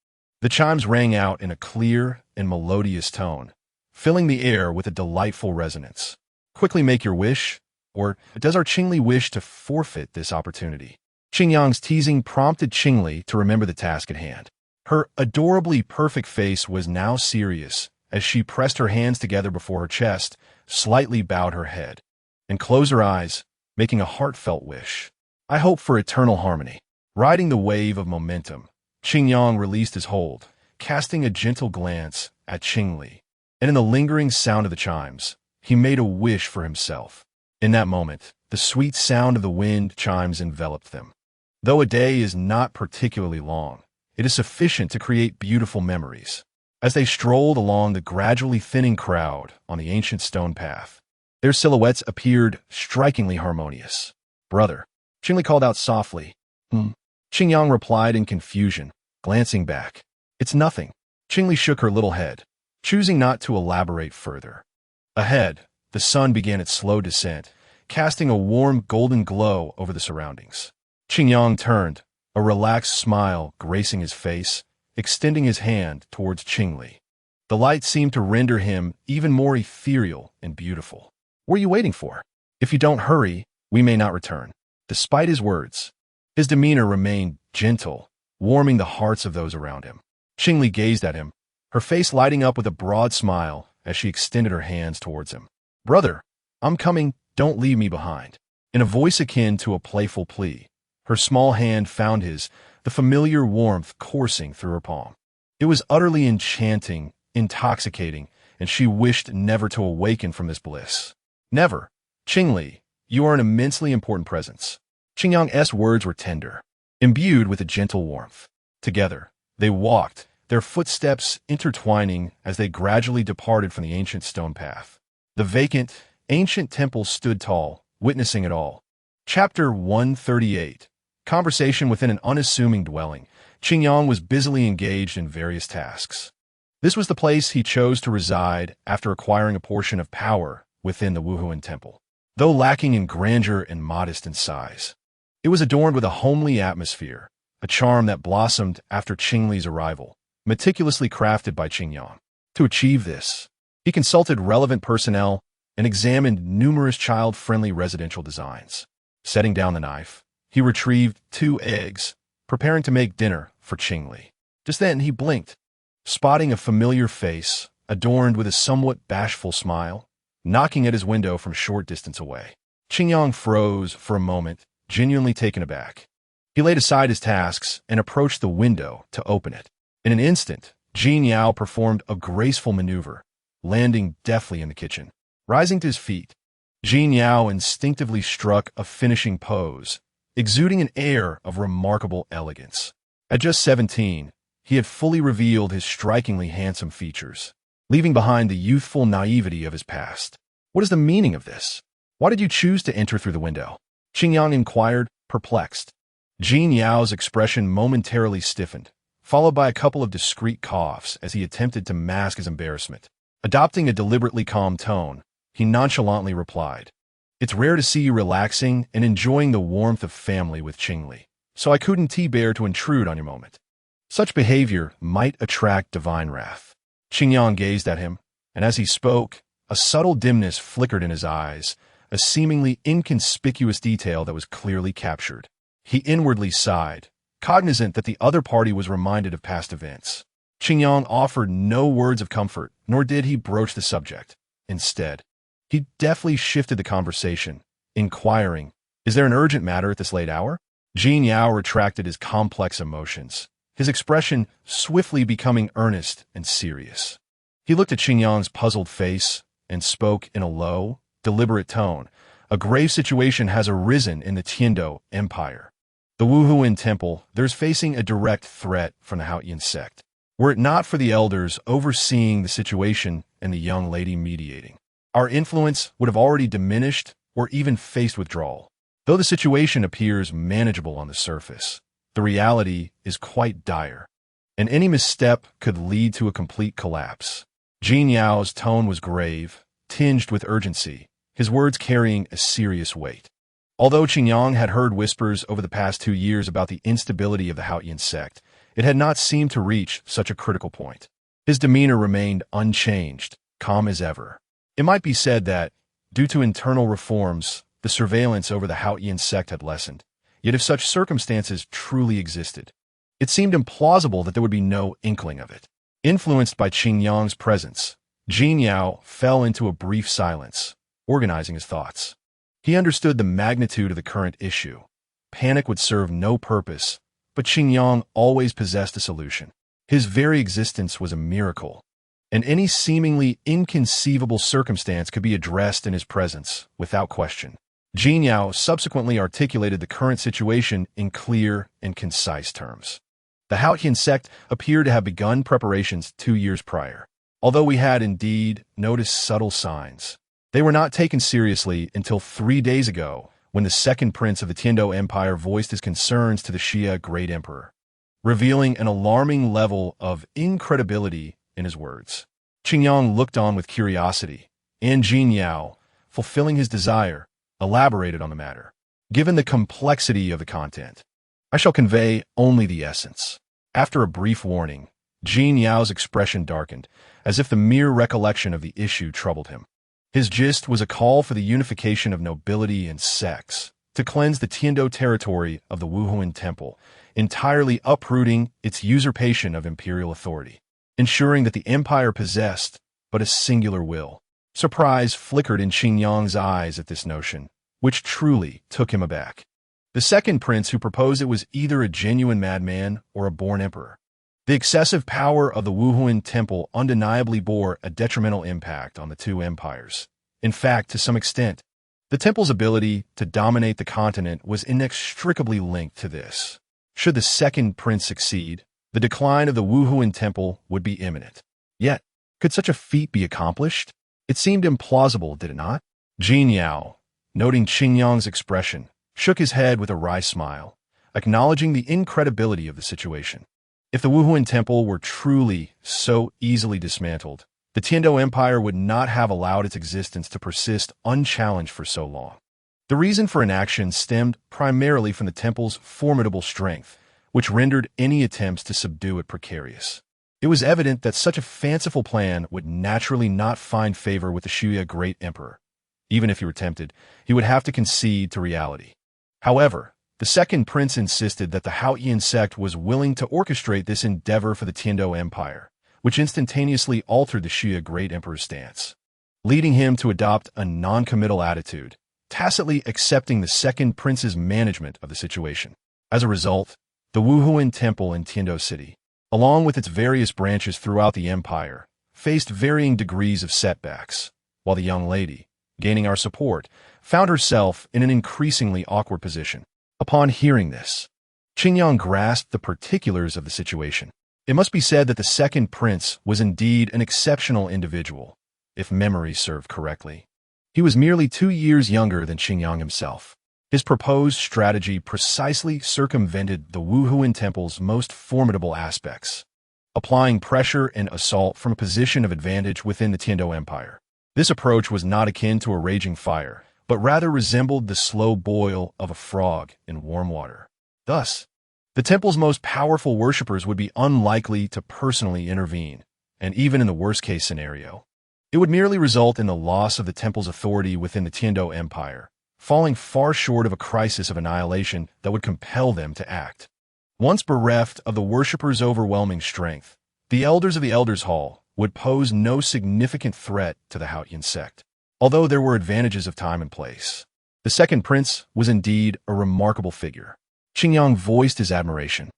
the chimes rang out in a clear and melodious tone, filling the air with a delightful resonance. Quickly make your wish, or does our Qingli wish to forfeit this opportunity? Qingyang's teasing prompted Qingli to remember the task at hand. Her adorably perfect face was now serious as she pressed her hands together before her chest, slightly bowed her head, and closed her eyes, making a heartfelt wish. I hope for eternal harmony. Riding the wave of momentum, Qingyang released his hold, casting a gentle glance at Qingli, and in the lingering sound of the chimes, he made a wish for himself. In that moment, the sweet sound of the wind chimes enveloped them. Though a day is not particularly long, it is sufficient to create beautiful memories. As they strolled along the gradually thinning crowd on the ancient stone path, their silhouettes appeared strikingly harmonious. Brother, Qingli called out softly. Qingyang replied in confusion, glancing back. It's nothing. Qingli shook her little head, choosing not to elaborate further. Ahead, the sun began its slow descent, casting a warm golden glow over the surroundings. Qingyang turned, a relaxed smile gracing his face, extending his hand towards Qingli. The light seemed to render him even more ethereal and beautiful. What are you waiting for? If you don't hurry, we may not return. Despite his words, his demeanor remained gentle, warming the hearts of those around him. Qingli gazed at him, her face lighting up with a broad smile as she extended her hands towards him. Brother, I'm coming, don't leave me behind. In a voice akin to a playful plea, her small hand found his, the familiar warmth coursing through her palm. It was utterly enchanting, intoxicating, and she wished never to awaken from this bliss. Never. Qingli, you are an immensely important presence. Qingyang's words were tender, imbued with a gentle warmth. Together, they walked, their footsteps intertwining as they gradually departed from the ancient stone path. The vacant, ancient temple stood tall, witnessing it all. Chapter 138. Conversation within an unassuming dwelling. Qingyang was busily engaged in various tasks. This was the place he chose to reside after acquiring a portion of power within the Wuhuan temple. Though lacking in grandeur and modest in size, it was adorned with a homely atmosphere, a charm that blossomed after Qingli's arrival, meticulously crafted by Qingyang. To achieve this, he consulted relevant personnel and examined numerous child-friendly residential designs. Setting down the knife, he retrieved 2 eggs, preparing to make dinner for Qingli. Just then he blinked, spotting a familiar face, adorned with a somewhat bashful smile, knocking at his window from a short distance away. Qingyang froze for a moment, genuinely taken aback. He laid aside his tasks and approached the window to open it. In an instant, Jin Yao performed a graceful maneuver, landing deftly in the kitchen. Rising to his feet, Jin Yao instinctively struck a finishing pose, exuding an air of remarkable elegance. At just 17, he had fully revealed his strikingly handsome features, leaving behind the youthful naivety of his past. What is the meaning of this? Why did you choose to enter through the window? Qingyang inquired, perplexed. Jin Yao's expression momentarily stiffened, followed by a couple of discreet coughs as he attempted to mask his embarrassment. Adopting a deliberately calm tone, he nonchalantly replied, "It's rare to see you relaxing and enjoying the warmth of family with Qingli, so I couldn't bear to intrude on your moment. Such behavior might attract divine wrath." Qingyang gazed at him, and as he spoke, a subtle dimness flickered in his eyes, a seemingly inconspicuous detail that was clearly captured. He inwardly sighed, cognizant that the other party was reminded of past events. Qingyang offered no words of comfort, nor did he broach the subject. Instead, he deftly shifted the conversation, inquiring, "Is there an urgent matter at this late hour?" Jin Yao retracted his complex emotions, his expression swiftly becoming earnest and serious. He looked at Qingyang's puzzled face and spoke in a low, deliberate tone. "A grave situation has arisen in the Tiando Empire. The Wuhuan Temple, there's facing a direct threat from the Haotian sect. Were it not for the elders overseeing the situation and the young lady mediating, our influence would have already diminished or even faced withdrawal. Though the situation appears manageable on the surface, the reality is quite dire, and any misstep could lead to a complete collapse." Jin Yao's tone was grave, tinged with urgency, his words carrying a serious weight. Although Qingyang had heard whispers over the past 2 years about the instability of the Haotian sect, it had not seemed to reach such a critical point. His demeanor remained unchanged, calm as ever. It might be said that, due to internal reforms, the surveillance over the Haotian sect had lessened. Yet if such circumstances truly existed, it seemed implausible that there would be no inkling of it. Influenced by Qingyang's presence, Jin Yao fell into a brief silence, organizing his thoughts. He understood the magnitude of the current issue. Panic would serve no purpose, but Qingyang always possessed a solution. His very existence was a miracle, and any seemingly inconceivable circumstance could be addressed in his presence, without question. Jin Yao subsequently articulated the current situation in clear and concise terms. The Haotian sect appeared to have begun preparations 2 years prior. Although we had indeed noticed subtle signs, they were not taken seriously until 3 days ago, when the second prince of the Tiando Empire voiced his concerns to the Xia Great Emperor, revealing an alarming level of incredibility in his words. Qingyang looked on with curiosity, and Jin Yao, fulfilling his desire, elaborated on the matter. "Given the complexity of the content, I shall convey only the essence." After a brief warning, Jin Yao's expression darkened, as if the mere recollection of the issue troubled him. His gist was a call for the unification of nobility and sects, to cleanse the Tiando territory of the Wuhuan Temple, entirely uprooting its usurpation of imperial authority, ensuring that the empire possessed but a singular will. Surprise flickered in Qingyang's eyes at this notion, which truly took him aback. The second prince who proposed it was either a genuine madman or a born emperor. The excessive power of the Wuhuan Temple undeniably bore a detrimental impact on the two empires. In fact, to some extent, the temple's ability to dominate the continent was inextricably linked to this. Should the second prince succeed, the decline of the Wuhuan Temple would be imminent. Yet, could such a feat be accomplished? It seemed implausible, did it not? Jin Yao, noting Qingyang's expression, shook his head with a wry smile, acknowledging the incredibility of the situation. If the Wuhuan Temple were truly so easily dismantled, the Tiando Empire would not have allowed its existence to persist unchallenged for so long. The reason for inaction stemmed primarily from the temple's formidable strength, which rendered any attempts to subdue it precarious. It was evident that such a fanciful plan would naturally not find favor with the Xia Great Emperor. Even if he were tempted, he would have to concede to reality. However, The second prince insisted that the Haotian sect was willing to orchestrate this endeavor for the Tiando Empire, which instantaneously altered the Xia Great Emperor's stance, leading him to adopt a non-committal attitude, tacitly accepting the second prince's management of the situation. As a result, the Wuhuan Temple in Tiando City, along with its various branches throughout the empire, faced varying degrees of setbacks, while the young lady, gaining our support, found herself in an increasingly awkward position. Upon hearing this, Qingyang grasped the particulars of the situation. It must be said that the second prince was indeed an exceptional individual, if memory served correctly. He was merely 2 years younger than Qingyang himself. His proposed strategy precisely circumvented the Wuhuan Temple's most formidable aspects, applying pressure and assault from a position of advantage within the Tiando Empire. This approach was not akin to a raging fire, but rather resembled the slow boil of a frog in warm water. Thus, the temple's most powerful worshippers would be unlikely to personally intervene, and even in the worst-case scenario, it would merely result in the loss of the temple's authority within the Tiando Empire, falling far short of a crisis of annihilation that would compel them to act. Once bereft of the worshippers' overwhelming strength, the elders of the Elders' Hall would pose no significant threat to the Haotian sect, although there were advantages of time and place. The second prince was indeed a remarkable figure. Qingyang voiced his admiration,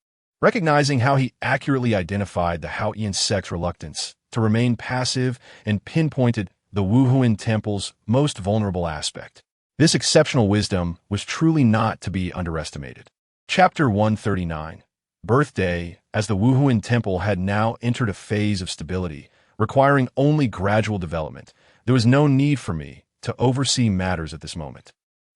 recognizing how he accurately identified the Haotian sect's reluctance to remain passive and pinpointed the Wuhuan Temple's most vulnerable aspect. This exceptional wisdom was truly not to be underestimated. Chapter 139. Birthday. As the Wuhuan Temple had now entered a phase of stability, requiring only gradual development, there was no need for me to oversee matters at this moment.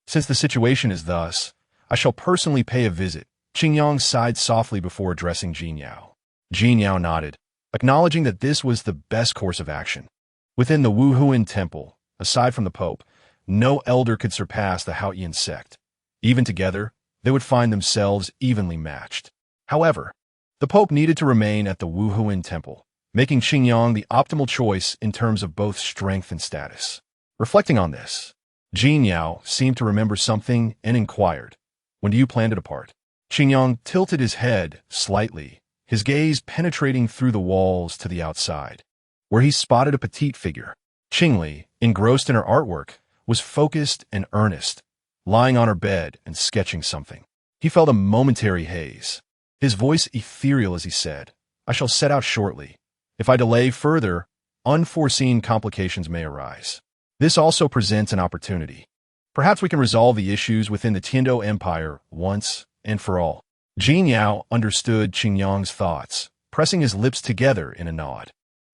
Since the situation is thus, I shall personally pay a visit. Qingyang sighed softly before addressing Jin Yao. Jin Yao nodded, acknowledging that this was the best course of action. Within the Wuhuan Temple, aside from the Pope, no elder could surpass the Haotian sect. Even together, they would find themselves evenly matched. However, the Pope needed to remain at the Wuhuan Temple, making Qingyang the optimal choice in terms of both strength and status. Reflecting on this, Jin Yao seemed to remember something and inquired, "When do you plan to depart?" Qingyang tilted his head slightly, his gaze penetrating through the walls to the outside, where he spotted a petite figure. Qingli, engrossed in her artwork, was focused and earnest, lying on her bed and sketching something. He felt a momentary haze, his voice ethereal as he said, "I shall set out shortly. If I delay further, unforeseen complications may arise. This also presents an opportunity. Perhaps we can resolve the issues within the Tiando Empire once and for all." Jin Yao understood Qingyang's thoughts, pressing his lips together in a nod,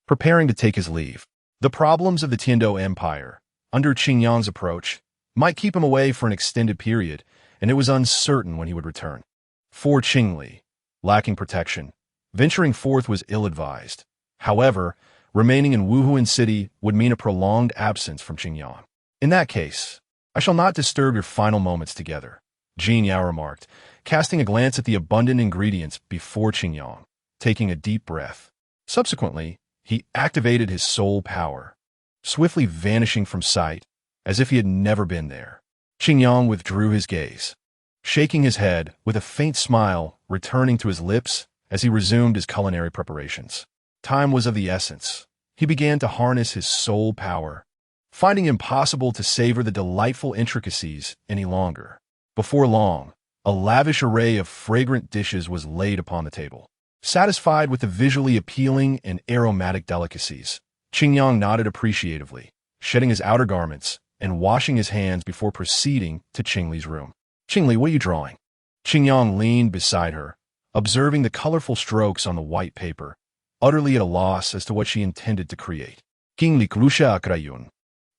preparing to take his leave. The problems of the Tiando Empire, under Qingyang's approach, might keep him away for an extended period, and it was uncertain when he would return. For Qingli, lacking protection, venturing forth was ill-advised. However, remaining in Wuhuan City would mean a prolonged absence from Qingyang. "In that case, I shall not disturb your final moments together," Jin Yao remarked, casting a glance at the abundant ingredients before Qingyang, taking a deep breath. Subsequently, he activated his soul power, swiftly vanishing from sight, as if he had never been there. Qingyang withdrew his gaze, shaking his head with a faint smile returning to his lips as he resumed his culinary preparations. Time was of the essence. He began to harness his soul power, finding it impossible to savor the delightful intricacies any longer. Before long, a lavish array of fragrant dishes was laid upon the table. Satisfied with the visually appealing and aromatic delicacies, Qingyang nodded appreciatively, shedding his outer garments and washing his hands before proceeding to Qingli's room. "Qingli, what are you drawing?" Qingyang leaned beside her, observing the colorful strokes on the white paper, utterly at a loss as to what she intended to create. Qingli krusha akrayun,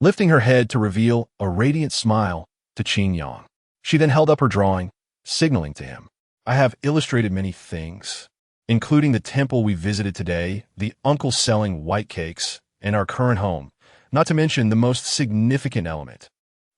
lifting her head to reveal a radiant smile to Qingyang. She then held up her drawing, signaling to him, "I have illustrated many things, including the temple we visited today, the uncle selling white cakes, and our current home, not to mention the most significant element."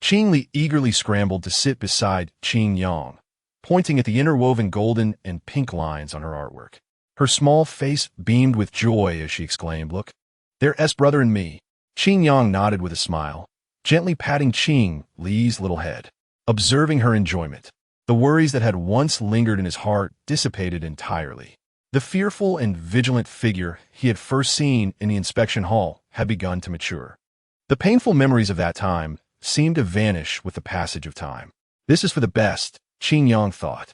Qingli eagerly scrambled to sit beside Qingyang, pointing at the interwoven golden and pink lines on her artwork. Her small face beamed with joy as she exclaimed, "Look, there's brother and me." Qingyang nodded with a smile, gently patting Qing Li's little head. Observing her enjoyment, The worries that had once lingered in his heart dissipated entirely. The fearful and vigilant figure he had first seen in the inspection hall had begun to mature. The painful memories of that time seemed to vanish with the passage of time. This is for the best, Qin Yang thought.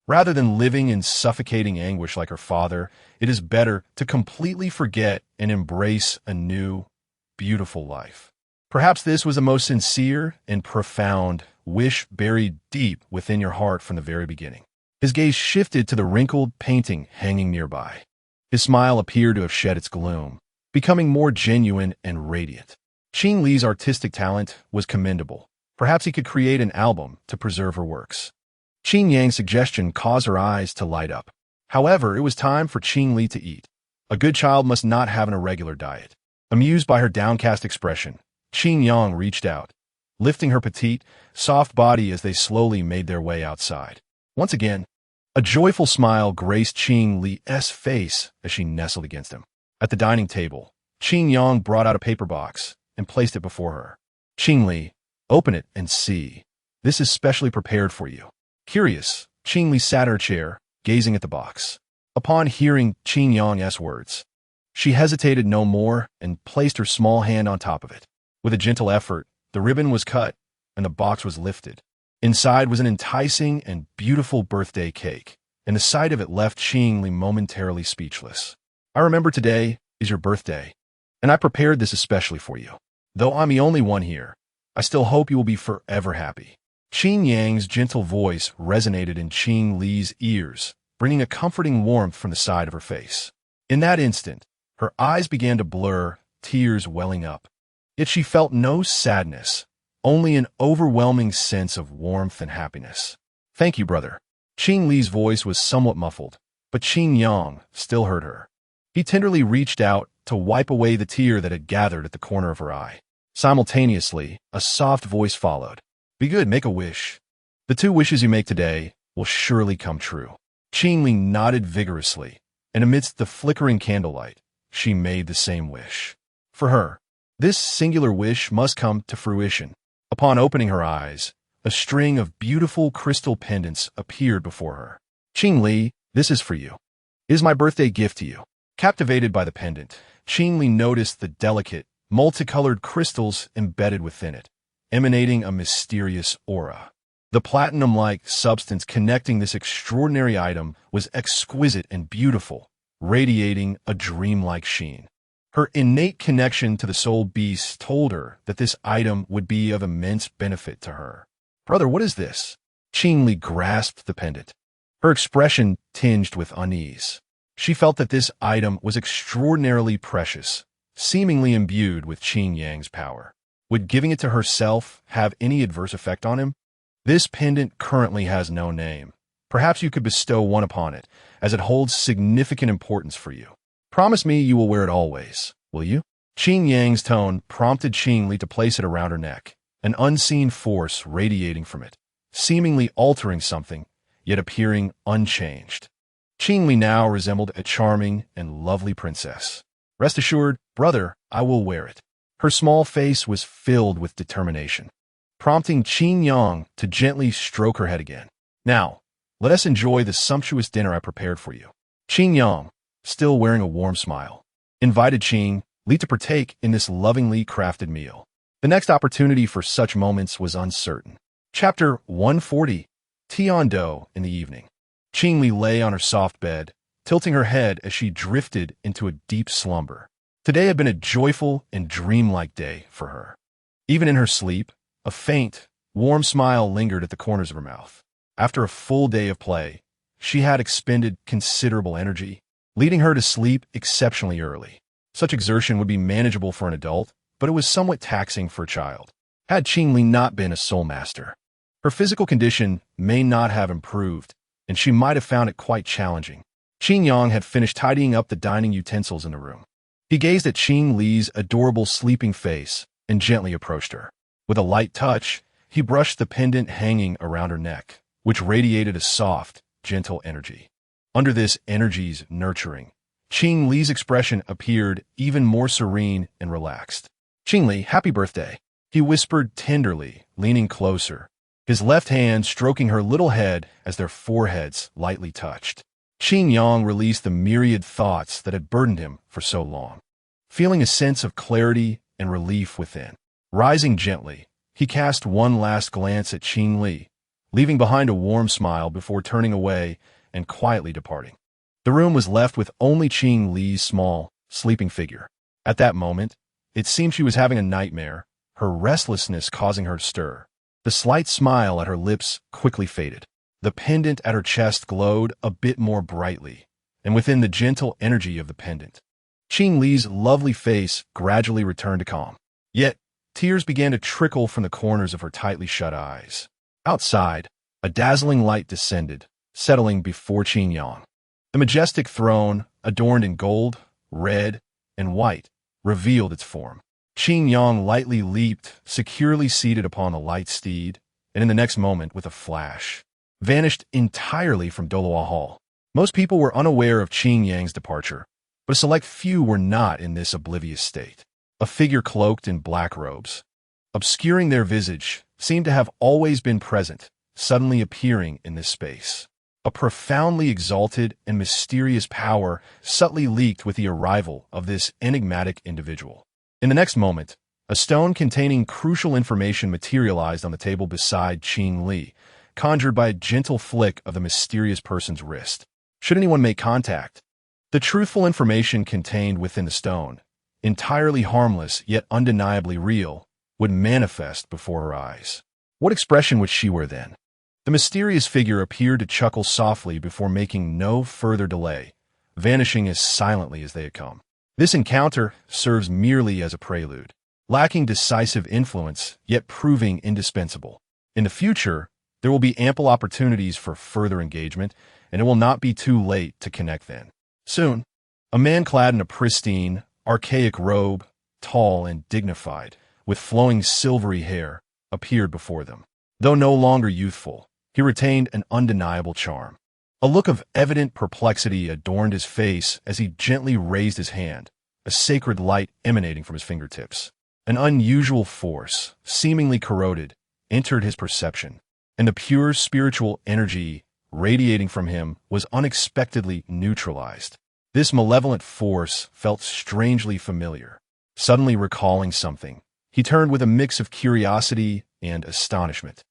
Rather than living in suffocating anguish like her father, it is better to completely forget and embrace a new, beautiful life. Perhaps this was the most sincere and profound wish buried deep within your heart from the very beginning. His gaze shifted to the wrinkled painting hanging nearby. His smile appeared to have shed its gloom, becoming more genuine and radiant. Qin Li's artistic talent was commendable. Perhaps he could create an album to preserve her works. Qin Yang's suggestion caused her eyes to light up. However, it was time for Qin Li to eat. A good child must not have an irregular diet. Amused by her downcast expression, Qin Yang reached out, lifting her petite, soft body as they slowly made their way outside. Once again, a joyful smile graced Qin Li's face as she nestled against him. At the dining table, Qin Yang brought out a paper box and placed it before her. Qin Li, open it and see. This is specially prepared for you. Curious, Qin Li sat in her chair, gazing at the box. Upon hearing Qin Yang's words, she hesitated no more and placed her small hand on top of it. With a gentle effort, the ribbon was cut and the box was lifted. Inside was an enticing and beautiful birthday cake, and the sight of it left Qin Li momentarily speechless. I remember today is your birthday, and I prepared this especially for you. Though I'm the only one here, I still hope you will be forever happy. Qin Yang's gentle voice resonated in Qin Li's ears, bringing a comforting warmth from the side of her face. In that instant, her eyes began to blur, tears welling up. Yet she felt no sadness, only an overwhelming sense of warmth and happiness. Thank you, brother. Qin Li's voice was somewhat muffled, but Qin Yang still heard her. He tenderly reached out to wipe away the tear that had gathered at the corner of her eye. Simultaneously, a soft voice followed. Be good, make a wish. The 2 wishes you make today will surely come true. Qin Li nodded vigorously, and amidst the flickering candlelight, she made the same wish. For her, this singular wish must come to fruition. Upon opening her eyes, a string of beautiful crystal pendants appeared before her. Qin Li, this is for you. It is my birthday gift to you. Captivated by the pendant, Qin Li noticed the delicate, multicolored crystals embedded within it, emanating a mysterious aura. The platinum-like substance connecting this extraordinary item was exquisite and beautiful, radiating a dreamlike sheen. Her innate connection to the soul beast told her that this item would be of immense benefit to her. Brother, what is this? Qin Li grasped the pendant, her expression tinged with unease. She felt that this item was extraordinarily precious, seemingly imbued with Qin Yang's power. Would giving it to herself have any adverse effect on him? This pendant currently has no name. Perhaps you could bestow one upon it, as it holds significant importance for you. Promise me you will wear it always, will you? Qin Yang's tone prompted Qin Li to place it around her neck, an unseen force radiating from it, seemingly altering something, yet appearing unchanged. Qin Li now resembled a charming and lovely princess. Rest assured, brother, I will wear it. Her small face was filled with determination, prompting Qin Yang to gently stroke her head again. Now, let us enjoy the sumptuous dinner I prepared for you. Qin Yang, still wearing a warm smile, invited Qin Li to partake in this lovingly crafted meal. The next opportunity for such moments was uncertain. Chapter 140, Tiando in the evening. Qin Li lay on her soft bed, tilting her head as she drifted into a deep slumber. Today had been a joyful and dreamlike day for her. Even in her sleep, a faint, warm smile lingered at the corners of her mouth. After a full day of play, she had expended considerable energy, leading her to sleep exceptionally early. Such exertion would be manageable for an adult, but it was somewhat taxing for a child. Had Qin Li not been a soul master, her physical condition may not have improved, and she might have found it quite challenging. Qin Yang had finished tidying up the dining utensils in the room. He gazed at Qin Li's adorable sleeping face and gently approached her. With a light touch, he brushed the pendant hanging around her neck, which radiated a soft, gentle energy. Under this energy's nurturing, Qin Li's expression appeared even more serene and relaxed. Qin Li, happy birthday, he whispered tenderly, leaning closer, his left hand stroking her little head as their foreheads lightly touched. Qin Yang released the myriad thoughts that had burdened him for so long, feeling a sense of clarity and relief within. Rising gently, he cast one last glance at Qin Li, leaving behind a warm smile before turning away and quietly departing. The room was left with only Qin Li's small, sleeping figure. At that moment, it seemed she was having a nightmare, her restlessness causing her to stir. The slight smile at her lips quickly faded. The pendant at her chest glowed a bit more brightly, and within the gentle energy of the pendant, Qin Li's lovely face gradually returned to calm. Yet, tears began to trickle from the corners of her tightly shut eyes. Outside, a dazzling light descended, settling before Qin Yang. The majestic throne, adorned in gold, red, and white, revealed its form. Qin Yang lightly leaped, securely seated upon the light steed, and in the next moment, with a flash, vanished entirely from Douluo Hall. Most people were unaware of Qin Yang's departure, but a select few were not in this oblivious state. A figure cloaked in black robes, obscuring their visage, seemed to have always been present, suddenly appearing in this space. A profoundly exalted and mysterious power subtly leaked with the arrival of this enigmatic individual. In the next moment, a stone containing crucial information materialized on the table beside Qin Li, conjured by a gentle flick of the mysterious person's wrist. Should anyone make contact, the truthful information contained within the stone, entirely harmless yet undeniably real, would manifest before her eyes. What expression would she wear then? The mysterious figure appeared to chuckle softly before making no further delay, vanishing as silently as they had come. This encounter serves merely as a prelude, lacking decisive influence, yet proving indispensable. In the future, there will be ample opportunities for further engagement, and it will not be too late to connect then. Soon, a man clad in a pristine, archaic robe, tall and dignified, with flowing silvery hair, appeared before them. Though no longer youthful, he retained an undeniable charm. A look of evident perplexity adorned his face as he gently raised his hand, a sacred light emanating from his fingertips. An unusual force, seemingly corroded, entered his perception, and the pure spiritual energy radiating from him was unexpectedly neutralized. This malevolent force felt strangely familiar. Suddenly recalling something, he turned with a mix of curiosity and astonishment,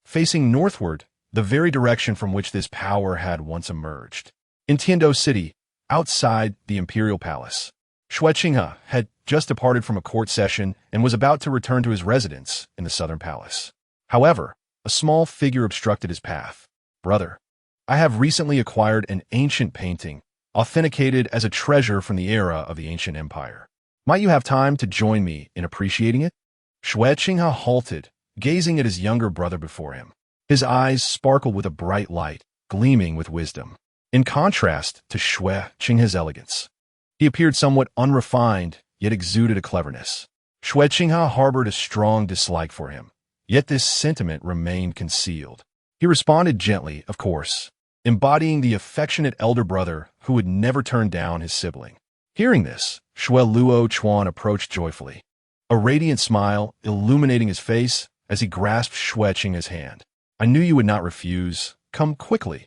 facing northward, the very direction from which this power had once emerged. In Tiando City, outside the Imperial Palace, Xue Qinghe had just departed from a court session and was about to return to his residence in the Southern Palace. However, a small figure obstructed his path. "Brother, I have recently acquired an ancient painting, authenticated as a treasure from the era of the ancient empire. Might you have time to join me in appreciating it?" Xue Qinghe halted, gazing at his younger brother before him. His eyes sparkled with a bright light, gleaming with wisdom. In contrast to Xue Qinghe's elegance, he appeared somewhat unrefined, yet exuded a cleverness. Xue Qinghe harbored a strong dislike for him, yet this sentiment remained concealed. He responded gently, of course, embodying the affectionate elder brother who would never turn down his sibling. Hearing this, Xue Luo Chuan approached joyfully, a radiant smile illuminating his face as he grasped Xue Qinghe's hand. "I knew you would not refuse. Come quickly.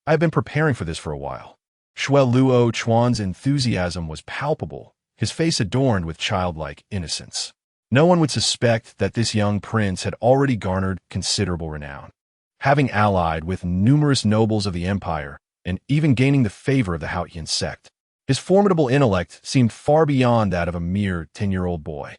I have been preparing for this for a while." Xue Luo Chuan's enthusiasm was palpable, his face adorned with childlike innocence. No one would suspect that this young prince had already garnered considerable renown, having allied with numerous nobles of the empire and even gaining the favor of the Haotian sect. His formidable intellect seemed far beyond that of a mere 10-year-old boy.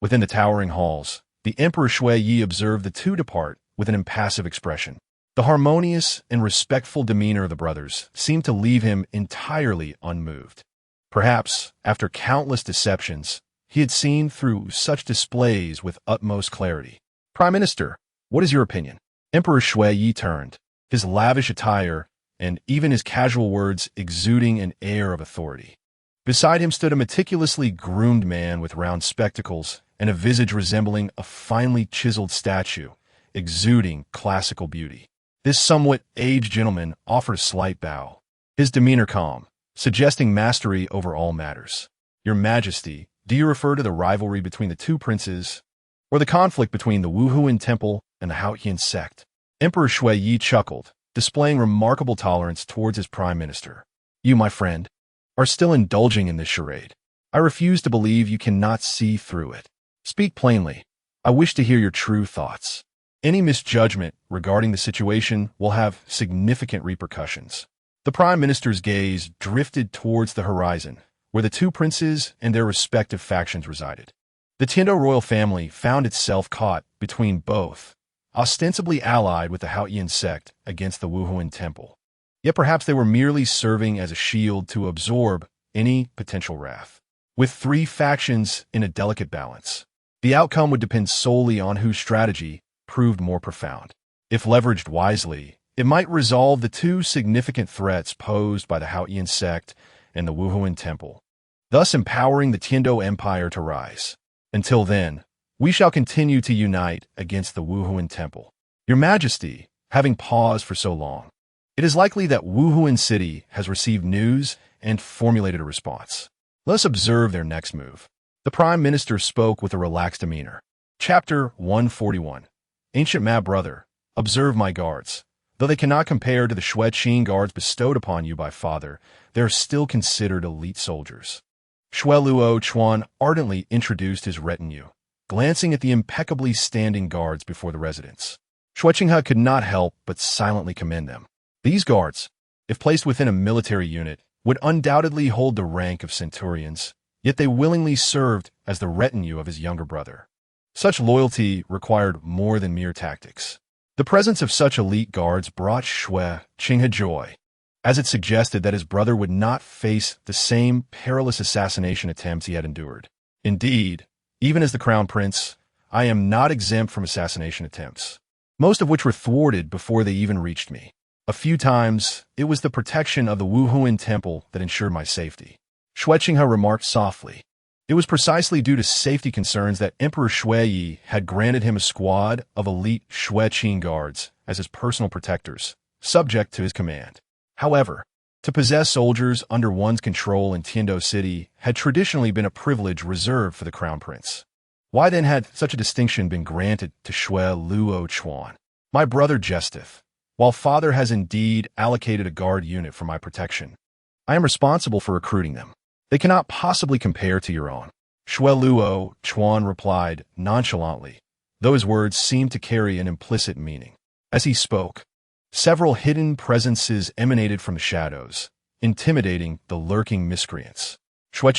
Within the towering halls, the Emperor Shui Yi observed the two depart with an impassive expression. The harmonious and respectful demeanor of the brothers seemed to leave him entirely unmoved. Perhaps, after countless deceptions, he had seen through such displays with utmost clarity. "Prime Minister, what is your opinion?" Emperor Shui Yi turned, his lavish attire and even his casual words exuding an air of authority. Beside him stood a meticulously groomed man with round spectacles and a visage resembling a finely chiseled statue, exuding classical beauty. This somewhat aged gentleman offered a slight bow, his demeanor calm, suggesting mastery over all matters. "Your Majesty, do you refer to the rivalry between the two princes, or the conflict between the Wuhuan Temple and the Haotian sect?" Emperor Shui chuckled, displaying remarkable tolerance towards his prime minister. You, my friend, are still indulging in this charade. I refuse to believe you cannot see through it. Speak plainly. I wish to hear your true thoughts. Any misjudgment regarding the situation will have significant repercussions. The prime minister's gaze drifted towards the horizon, where the two princes and their respective factions resided. The Tiando royal family found itself caught between both, ostensibly allied with the Haotian sect against the Wuhuan temple. Yet perhaps they were merely serving as a shield to absorb any potential wrath. With three factions in a delicate balance, the outcome would depend solely on whose strategy proved more profound. If leveraged wisely, it might resolve the two significant threats posed by the Haotian sect and the Wuhuan temple, thus empowering the Tiando Empire to rise. Until then, we shall continue to unite against the Wuhuan temple. Your Majesty, having paused for so long, it is likely that Wuhuan City has received news and formulated a response. Let us observe their next move. The Prime Minister spoke with a relaxed demeanor. Chapter 141. Ancient Ma brother, observe my guards. Though they cannot compare to the Shui guards bestowed upon you by father, they are still considered elite soldiers. Luo Chuan ardently introduced his retinue, glancing at the impeccably standing guards before the residence. Shui could not help but silently commend them. These guards, if placed within a military unit, would undoubtedly hold the rank of centurions, yet they willingly served as the retinue of his younger brother. Such loyalty required more than mere tactics. The presence of such elite guards brought Shui joy, as it suggested that his brother would not face the same perilous assassination attempts he had endured. Indeed, even as the crown prince, I am not exempt from assassination attempts, most of which were thwarted before they even reached me. A few times, it was the protection of the Wuhuan temple that ensured my safety. Shui remarked softly. It was precisely due to safety concerns that Emperor Shui had granted him a squad of elite Shui guards as his personal protectors, subject to his command. However, to possess soldiers under one's control in Tiando City had traditionally been a privilege reserved for the crown prince. Why then had such a distinction been granted to Luo Chuan? My brother jesteth. While father has indeed allocated a guard unit for my protection, I am responsible for recruiting them. They cannot possibly compare to your own. Luo Chuan replied nonchalantly, though his words seemed to carry an implicit meaning. As he spoke, several hidden presences emanated from the shadows, intimidating the lurking miscreants. Shui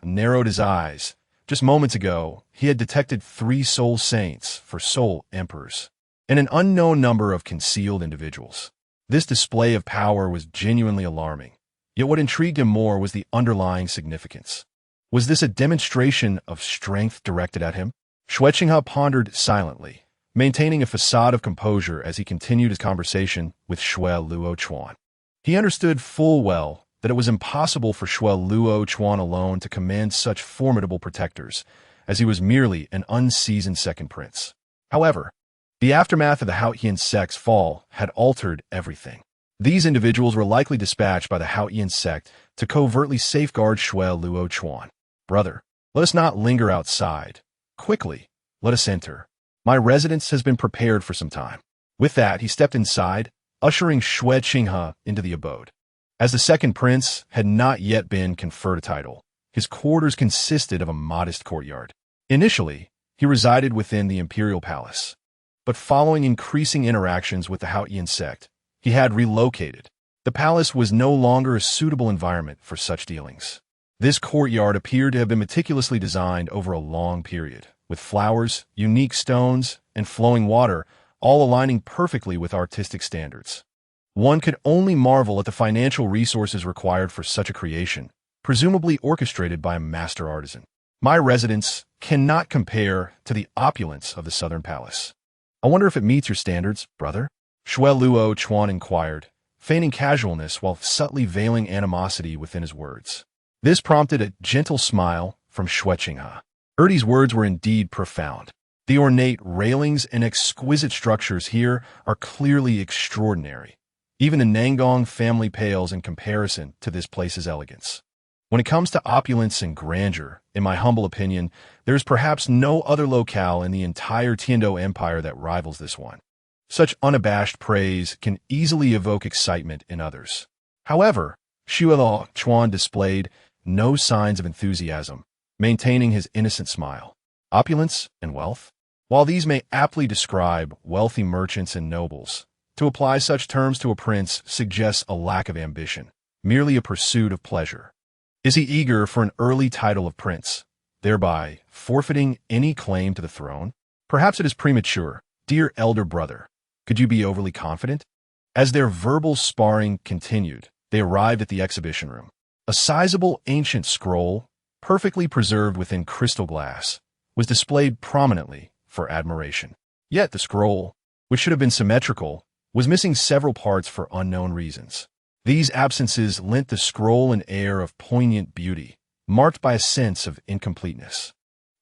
narrowed his eyes. Just moments ago, he had detected 3 soul saints for soul emperors, and an unknown number of concealed individuals. This display of power was genuinely alarming, yet what intrigued him more was the underlying significance. Was this a demonstration of strength directed at him? Shui pondered silently, maintaining a facade of composure as he continued his conversation with Luo Chuan. He understood full well that it was impossible for Luo Chuan alone to command such formidable protectors, as he was merely an unseasoned second prince. However, the aftermath of the Haotian sect's fall had altered everything. These individuals were likely dispatched by the Haotian sect to covertly safeguard Luo Chuan. Brother, let us not linger outside. Quickly, let us enter. My residence has been prepared for some time. With that, he stepped inside, ushering Shui into the abode. As the second prince had not yet been conferred a title, his quarters consisted of a modest courtyard. Initially, he resided within the imperial palace, but following increasing interactions with the Haotian sect, he had relocated. The palace was no longer a suitable environment for such dealings. This courtyard appeared to have been meticulously designed over a long period, with flowers, unique stones, and flowing water, all aligning perfectly with artistic standards. One could only marvel at the financial resources required for such a creation, presumably orchestrated by a master artisan. My residence cannot compare to the opulence of the Southern Palace. I wonder if it meets your standards, brother? Luo Chuan inquired, feigning casualness while subtly veiling animosity within his words. This prompted a gentle smile from Shui. Ertie's words were indeed profound. The ornate railings and exquisite structures here are clearly extraordinary. Even the Nangong family pales in comparison to this place's elegance. When it comes to opulence and grandeur, in my humble opinion, there is perhaps no other locale in the entire Tiando Empire that rivals this one. Such unabashed praise can easily evoke excitement in others. However, Xue Chuan displayed no signs of enthusiasm, maintaining his innocent smile. Opulence and wealth? While these may aptly describe wealthy merchants and nobles, to apply such terms to a prince suggests a lack of ambition, merely a pursuit of pleasure. Is he eager for an early title of prince, thereby forfeiting any claim to the throne? Perhaps it is premature. Dear elder brother, could you be overly confident? As their verbal sparring continued, they arrived at the exhibition room. A sizable ancient scroll, perfectly preserved within crystal glass, was displayed prominently for admiration. Yet the scroll, which should have been symmetrical, was missing several parts for unknown reasons. These absences lent the scroll an air of poignant beauty, marked by a sense of incompleteness.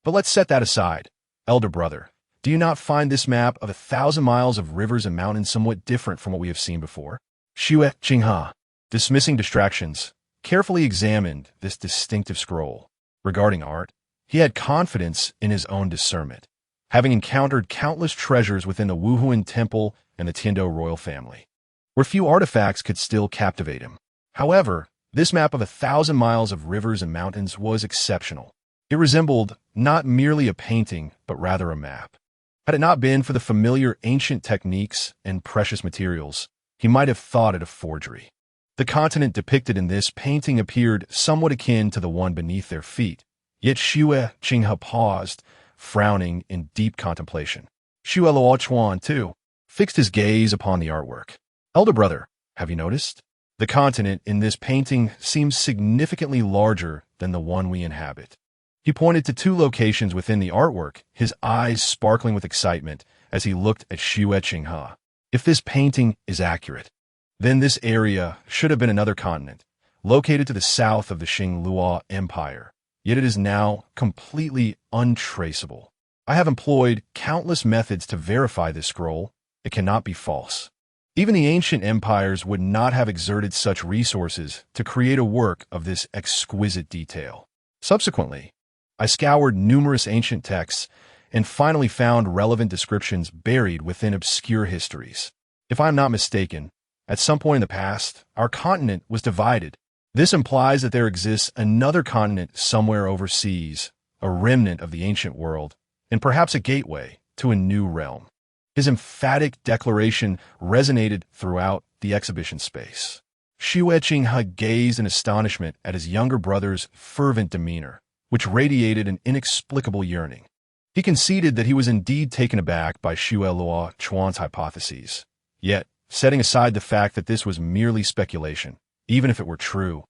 But let's set that aside. Elder brother, do you not find this map of 1,000 miles of rivers and mountains somewhat different from what we have seen before? Xue Qinghe, dismissing distractions, carefully examined this distinctive scroll. Regarding art, he had confidence in his own discernment, having encountered countless treasures within the Wuhuan Temple and the Tiando royal family, where few artifacts could still captivate him. However, this map of 1,000 miles of rivers and mountains was exceptional. It resembled not merely a painting, but rather a map. Had it not been for the familiar ancient techniques and precious materials, he might have thought it a forgery. The continent depicted in this painting appeared somewhat akin to the one beneath their feet, yet Xue Qinghe paused, frowning in deep contemplation. Xue Chuan, too, fixed his gaze upon the artwork. Elder brother, have you noticed? The continent in this painting seems significantly larger than the one we inhabit. He pointed to 2 locations within the artwork, his eyes sparkling with excitement as he looked at Xue Qinghe. If this painting is accurate, then this area should have been another continent, located to the south of the Luo Empire, yet it is now completely untraceable. I have employed countless methods to verify this scroll. It cannot be false. Even the ancient empires would not have exerted such resources to create a work of this exquisite detail. Subsequently, I scoured numerous ancient texts and finally found relevant descriptions buried within obscure histories. If I am not mistaken, at some point in the past, our continent was divided. This implies that there exists another continent somewhere overseas, a remnant of the ancient world, and perhaps a gateway to a new realm. His emphatic declaration resonated throughout the exhibition space. Xue Qinghe gazed in astonishment at his younger brother's fervent demeanor, which radiated an inexplicable yearning. He conceded that he was indeed taken aback by Xue Chuan's hypotheses. Yet, setting aside the fact that this was merely speculation, even if it were true,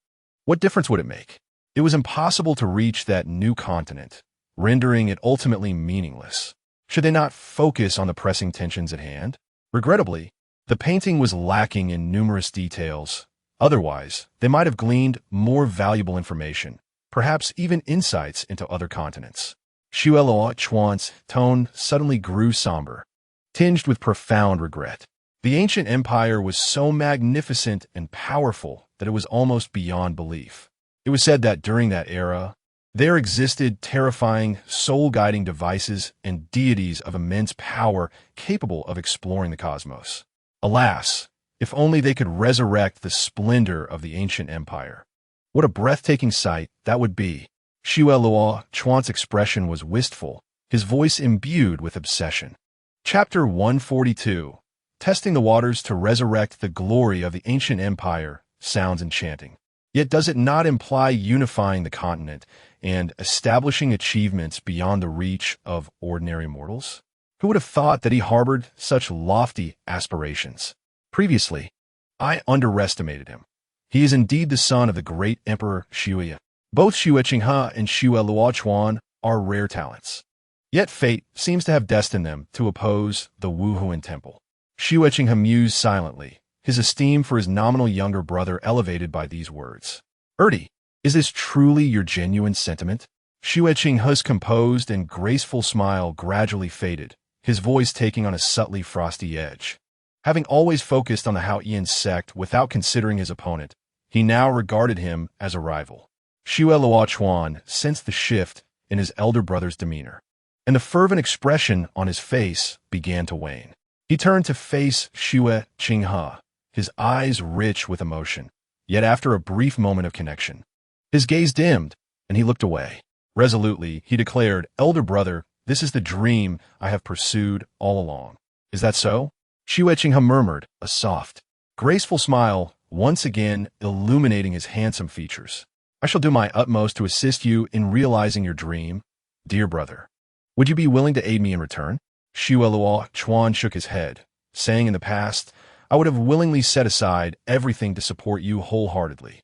what difference would it make? It was impossible to reach that new continent, rendering it ultimately meaningless. Should they not focus on the pressing tensions at hand? Regrettably, the painting was lacking in numerous details. Otherwise, they might have gleaned more valuable information, perhaps even insights into other continents. Xue Chuan's tone suddenly grew somber, tinged with profound regret. The ancient empire was so magnificent and powerful that it was almost beyond belief. It was said that during that era, there existed terrifying, soul-guiding devices and deities of immense power capable of exploring the cosmos. Alas, if only they could resurrect the splendor of the ancient empire. What a breathtaking sight that would be. Xue Chuan's expression was wistful, his voice imbued with obsession. Chapter 142. Testing the waters to resurrect the glory of the ancient empire sounds enchanting. Yet does it not imply unifying the continent and establishing achievements beyond the reach of ordinary mortals? Who would have thought that he harbored such lofty aspirations? Previously, I underestimated him. He is indeed the son of the great Emperor Xue. Both Xue Qinghe and Xue Chuan are rare talents. Yet fate seems to have destined them to oppose the Wuhuan Temple. Xue Qinghe mused silently, his esteem for his nominal younger brother elevated by these words. Erdi, is this truly your genuine sentiment? Xue Qinghe's composed and graceful smile gradually faded, his voice taking on a subtly frosty edge. Having always focused on the Hao-Ian sect without considering his opponent, he now regarded him as a rival. Xue Chuan sensed the shift in his elder brother's demeanor, and the fervent expression on his face began to wane. He turned to face Xue Qinghe, his eyes rich with emotion. Yet after a brief moment of connection, his gaze dimmed, and he looked away. Resolutely, he declared, "Elder brother, this is the dream I have pursued all along." "Is that so?" Xue Qinghe murmured, a soft, graceful smile once again illuminating his handsome features. "I shall do my utmost to assist you in realizing your dream, dear brother. Would you be willing to aid me in return?" Xue Chuan shook his head, saying in the past, "I would have willingly set aside everything to support you wholeheartedly."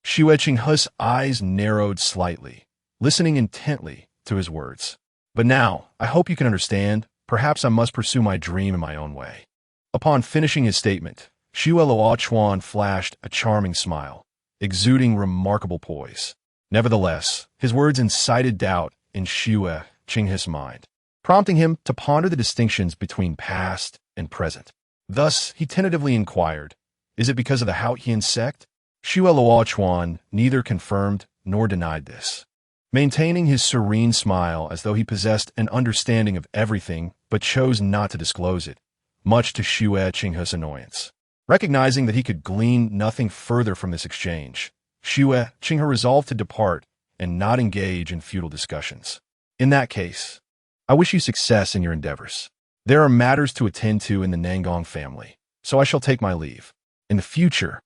Xue Qinghe's eyes narrowed slightly, listening intently to his words. "But now, I hope you can understand, perhaps I must pursue my dream in my own way." Upon finishing his statement, Xue Chuan flashed a charming smile, exuding remarkable poise. Nevertheless, his words incited doubt in Xue Qinghe's mind, prompting him to ponder the distinctions between past and present. Thus, he tentatively inquired, "Is it because of the Haotian sect?" Xue Chuan neither confirmed nor denied this, maintaining his serene smile as though he possessed an understanding of everything but chose not to disclose it, much to Xue Qinghe's annoyance. Recognizing that he could glean nothing further from this exchange, Xue Qinghe resolved to depart and not engage in futile discussions. "In that case, I wish you success in your endeavors. There are matters to attend to in the Nangong family, so I shall take my leave. In the future,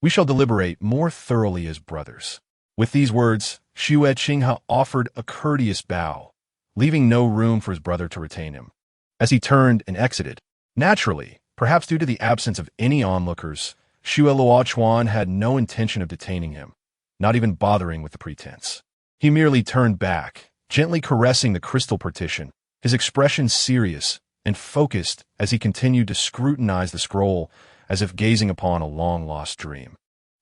we shall deliberate more thoroughly as brothers." With these words, Xue Qinghe offered a courteous bow, leaving no room for his brother to retain him. As he turned and exited, naturally, perhaps due to the absence of any onlookers, Xue Chuan had no intention of detaining him, not even bothering with the pretense. He merely turned back, gently caressing the crystal partition, his expression serious and focused as he continued to scrutinize the scroll as if gazing upon a long-lost dream.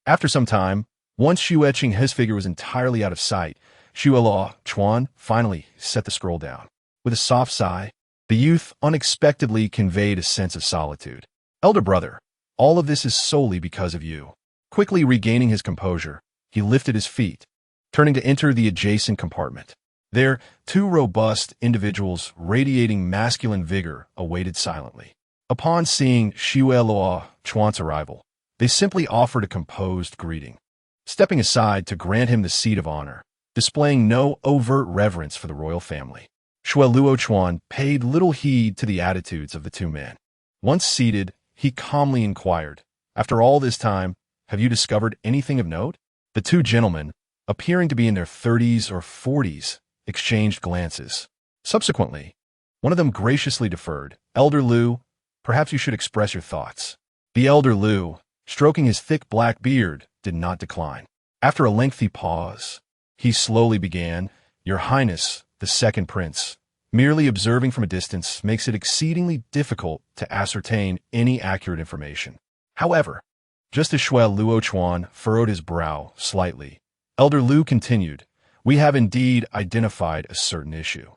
After some time, once Xue Qinghe's figure was entirely out of sight, Xue Chuan finally set the scroll down. With a soft sigh, the youth unexpectedly conveyed a sense of solitude. "Elder brother, all of this is solely because of you." Quickly regaining his composure, he lifted his feet, turning to enter the adjacent compartment. There, two robust individuals radiating masculine vigor awaited silently. Upon seeing Xue Chuan's arrival, they simply offered a composed greeting, stepping aside to grant him the seat of honor, displaying no overt reverence for the royal family. Xue Chuan paid little heed to the attitudes of the two men. Once seated, he calmly inquired, "After all this time, have you discovered anything of note?" The two gentlemen, appearing to be in their 30s or 40s, exchanged glances. Subsequently, one of them graciously deferred, "Elder Lu, perhaps you should express your thoughts." The elder Lu, stroking his thick black beard, did not decline. After a lengthy pause, he slowly began, "Your Highness, the second prince, merely observing from a distance makes it exceedingly difficult to ascertain any accurate information. However, just as Xue Chuan furrowed his brow slightly, Elder Lu continued, "We have indeed identified a certain issue.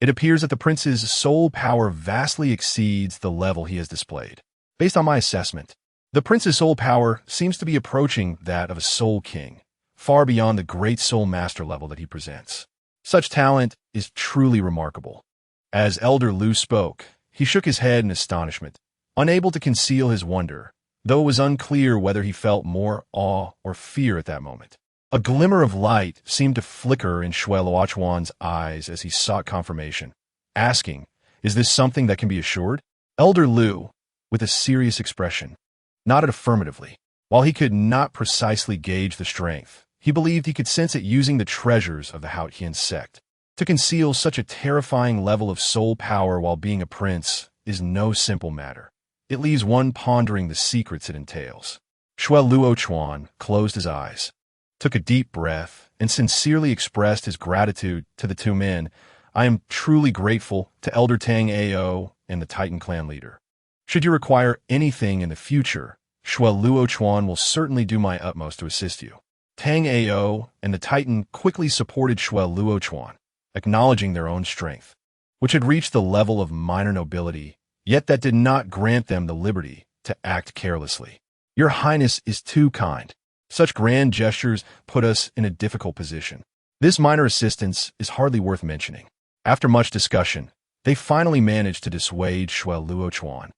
It appears that the prince's soul power vastly exceeds the level he has displayed. Based on my assessment, the prince's soul power seems to be approaching that of a soul king, far beyond the great soul master level that he presents. Such talent is truly remarkable." As Elder Lu spoke, he shook his head in astonishment, unable to conceal his wonder, though it was unclear whether he felt more awe or fear at that moment. A glimmer of light seemed to flicker in Xue Chuan's eyes as he sought confirmation, asking, "Is this something that can be assured?" Elder Lu, with a serious expression, nodded affirmatively. While he could not precisely gauge the strength, he believed he could sense it using the treasures of the Haotian sect. To conceal such a terrifying level of soul power while being a prince is no simple matter. It leaves one pondering the secrets it entails. Xue Chuan closed his eyes, took a deep breath, and sincerely expressed his gratitude to the two men. "I am truly grateful to Elder Tang Ao and the Titan clan leader. Should you require anything in the future, Xue Chuan will certainly do my utmost to assist you." Tang Ao and the Titan quickly supported Xue Chuan, acknowledging their own strength, which had reached the level of minor nobility, yet that did not grant them the liberty to act carelessly. "Your Highness is too kind. Such grand gestures put us in a difficult position. This minor assistance is hardly worth mentioning." After much discussion, they finally managed to dissuade Xue Chuan.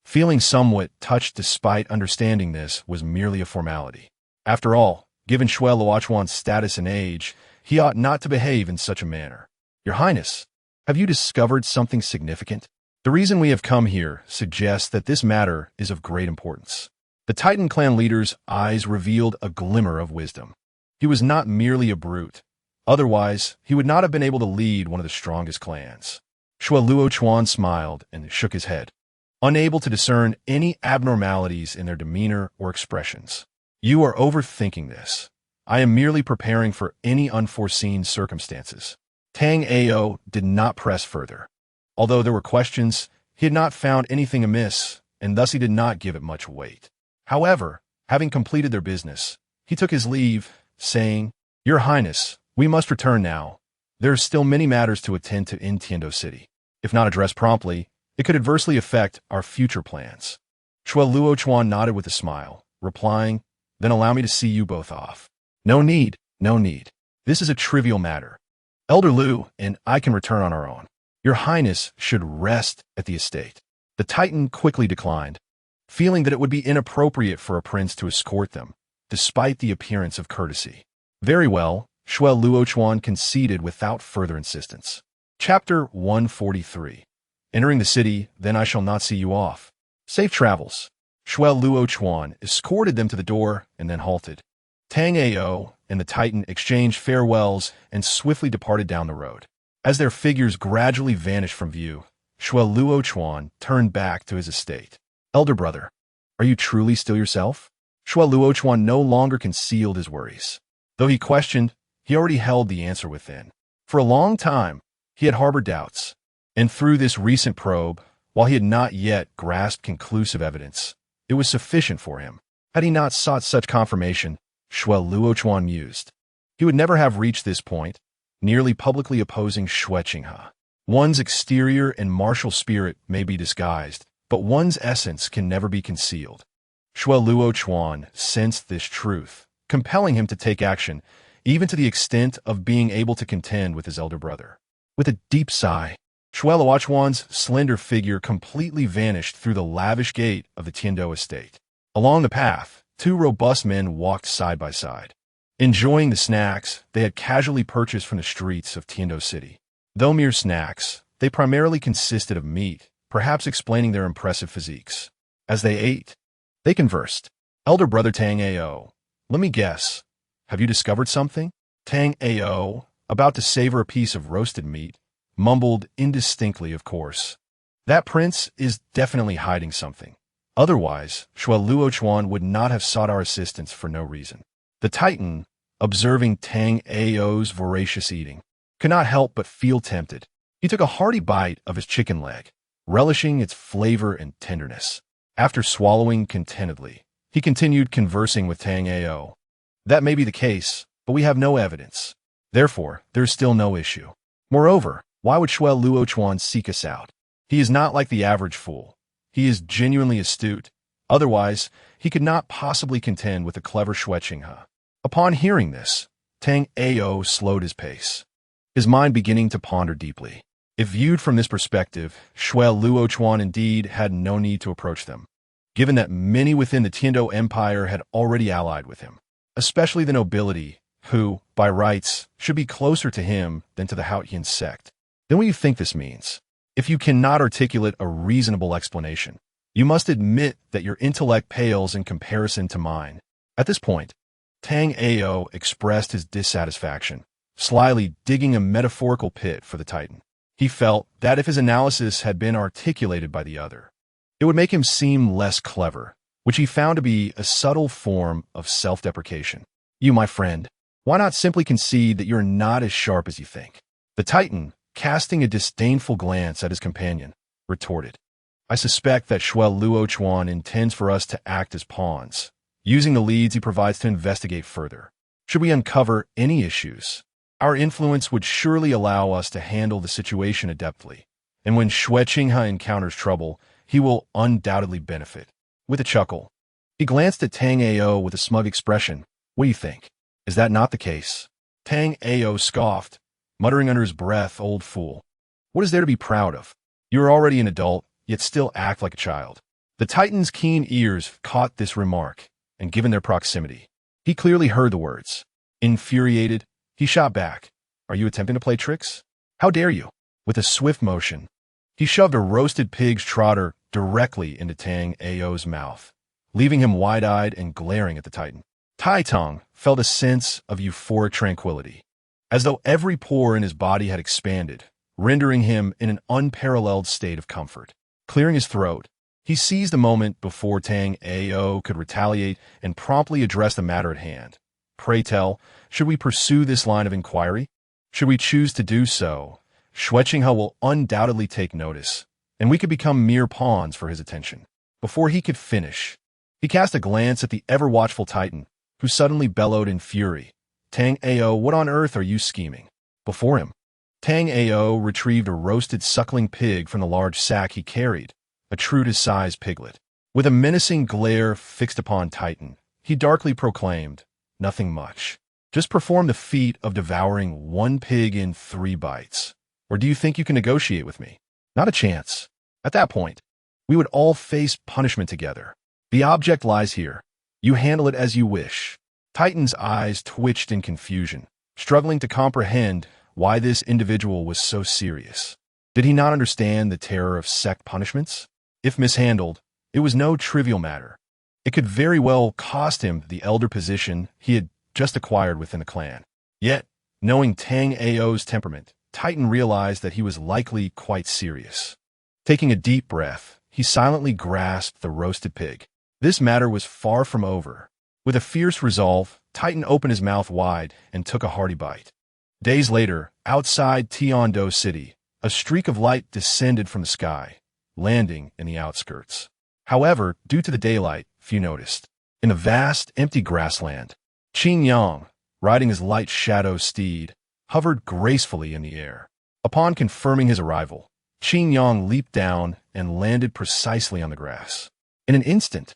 feeling somewhat touched despite understanding this was merely a formality. After all, given Shui Luochuan's status and age, he ought not to behave in such a manner. Your Highness, have you discovered something significant? The reason we have come here suggests that this matter is of great importance. The Titan clan leader's eyes revealed a glimmer of wisdom. He was not merely a brute. Otherwise, he would not have been able to lead one of the strongest clans. Shui Luochuan smiled and shook his head, unable to discern any abnormalities in their demeanor or expressions. You are overthinking this. I am merely preparing for any unforeseen circumstances. Tang Ao did not press further. Although there were questions, he had not found anything amiss, and thus he did not give it much weight. However, having completed their business, he took his leave, saying, Your Highness, we must return now. There are still many matters to attend to in Tiando City. If not addressed promptly, it could adversely affect our future plans. Shui Luochuan nodded with a smile, replying, Then allow me to see you both off. No need, no need. This is a trivial matter. Elder Lu and I can return on our own. Your Highness should rest at the estate. The Titan quickly declined, feeling that it would be inappropriate for a prince to escort them, despite the appearance of courtesy. Very well, Shui Luochuan conceded without further insistence. Chapter 143. Entering the city, then I shall not see you off. Safe travels. Shui Luochuan escorted them to the door and then halted. Tang Ao and the Titan exchanged farewells and swiftly departed down the road. As their figures gradually vanished from view, Shui Luochuan turned back to his estate. Elder brother, are you truly still yourself? Shui Luochuan no longer concealed his worries. Though he questioned, he already held the answer within. For a long time, he had harbored doubts, and through this recent probe, while he had not yet grasped conclusive evidence, it was sufficient for him. Had he not sought such confirmation, Shui Luochuan mused, he would never have reached this point, nearly publicly opposing Shui Qinghe. One's exterior and martial spirit may be disguised, but one's essence can never be concealed. Shui Luochuan sensed this truth, compelling him to take action, even to the extent of being able to contend with his elder brother. With a deep sigh, Shui Luochuan's slender figure completely vanished through the lavish gate of the Tiando estate. Along the path, two robust men walked side by side, enjoying the snacks they had casually purchased from the streets of Tiando City. Though mere snacks, they primarily consisted of meat, perhaps explaining their impressive physiques. As they ate, they conversed. Elder brother Tang Ao, let me guess, have you discovered something? Tang Ao, about to savor a piece of roasted meat, mumbled indistinctly, of course. That prince is definitely hiding something. Otherwise, Shui Luochuan would not have sought our assistance for no reason. The Titan, observing Tang Ao's voracious eating, could not help but feel tempted. He took a hearty bite of his chicken leg, relishing its flavor and tenderness. After swallowing contentedly, he continued conversing with Tang Ao. That may be the case, but we have no evidence. Therefore, there is still no issue. Moreover, why would Shui Luochuan seek us out? He is not like the average fool. He is genuinely astute. Otherwise, he could not possibly contend with the clever Shui Qinghe. Upon hearing this, Tang Ao slowed his pace, his mind beginning to ponder deeply. If viewed from this perspective, Shui Luochuan indeed had no need to approach them, given that many within the Tiando Empire had already allied with him, especially the nobility, who, by rights, should be closer to him than to the Haotian sect. Then what do you think this means? If you cannot articulate a reasonable explanation, you must admit that your intellect pales in comparison to mine. At this point, Tang Ao expressed his dissatisfaction, slyly digging a metaphorical pit for the Titan. He felt that if his analysis had been articulated by the other, it would make him seem less clever, which he found to be a subtle form of self-deprecation. You, my friend, why not simply concede that you're not as sharp as you think? The Titan, casting a disdainful glance at his companion, retorted, I suspect that Shui Luochuan intends for us to act as pawns, using the leads he provides to investigate further. Should we uncover any issues, our influence would surely allow us to handle the situation adeptly, and when Shui Qinghe encounters trouble, he will undoubtedly benefit. With a chuckle, he glanced at Tang Ao with a smug expression. What do you think? Is that not the case? Tang Ao scoffed, muttering under his breath, old fool. What is there to be proud of? You are already an adult, yet still act like a child. The Titan's keen ears caught this remark, and given their proximity, he clearly heard the words. Infuriated, he shot back. Are you attempting to play tricks? How dare you? With a swift motion, he shoved a roasted pig's trotter directly into Tang Ao's mouth, leaving him wide-eyed and glaring at the Titan. Tai Tong felt a sense of euphoric tranquility, as though every pore in his body had expanded, rendering him in an unparalleled state of comfort. Clearing his throat, he seized a moment before Tang Ao could retaliate and promptly address the matter at hand. Pray tell, should we pursue this line of inquiry? Should we choose to do so, Xueqinghe will undoubtedly take notice, and we could become mere pawns for his attention. Before he could finish, he cast a glance at the ever-watchful Titan, who suddenly bellowed in fury. Tang Ao, what on earth are you scheming? Before him, Tang Ao retrieved a roasted suckling pig from the large sack he carried, a true-to-size piglet. With a menacing glare fixed upon Titan, he darkly proclaimed, nothing much. Just perform the feat of devouring one pig in 3 bites. Or do you think you can negotiate with me? Not a chance. At that point, we would all face punishment together. The object lies here. You handle it as you wish. Titan's eyes twitched in confusion, struggling to comprehend why this individual was so serious. Did he not understand the terror of sect punishments? If mishandled, it was no trivial matter. It could very well cost him the elder position he had just acquired within the clan. Yet, knowing Tang Ao's temperament, Titan realized that he was likely quite serious. Taking a deep breath, he silently grasped the roasted pig. This matter was far from over. With a fierce resolve, Titan opened his mouth wide and took a hearty bite. Days later, outside Tiando City, a streak of light descended from the sky, landing in the outskirts. However, due to the daylight, few noticed. In the vast, empty grassland, Qin Yang, riding his light shadow steed, hovered gracefully in the air. Upon confirming his arrival, Qin Yang leaped down and landed precisely on the grass. In an instant,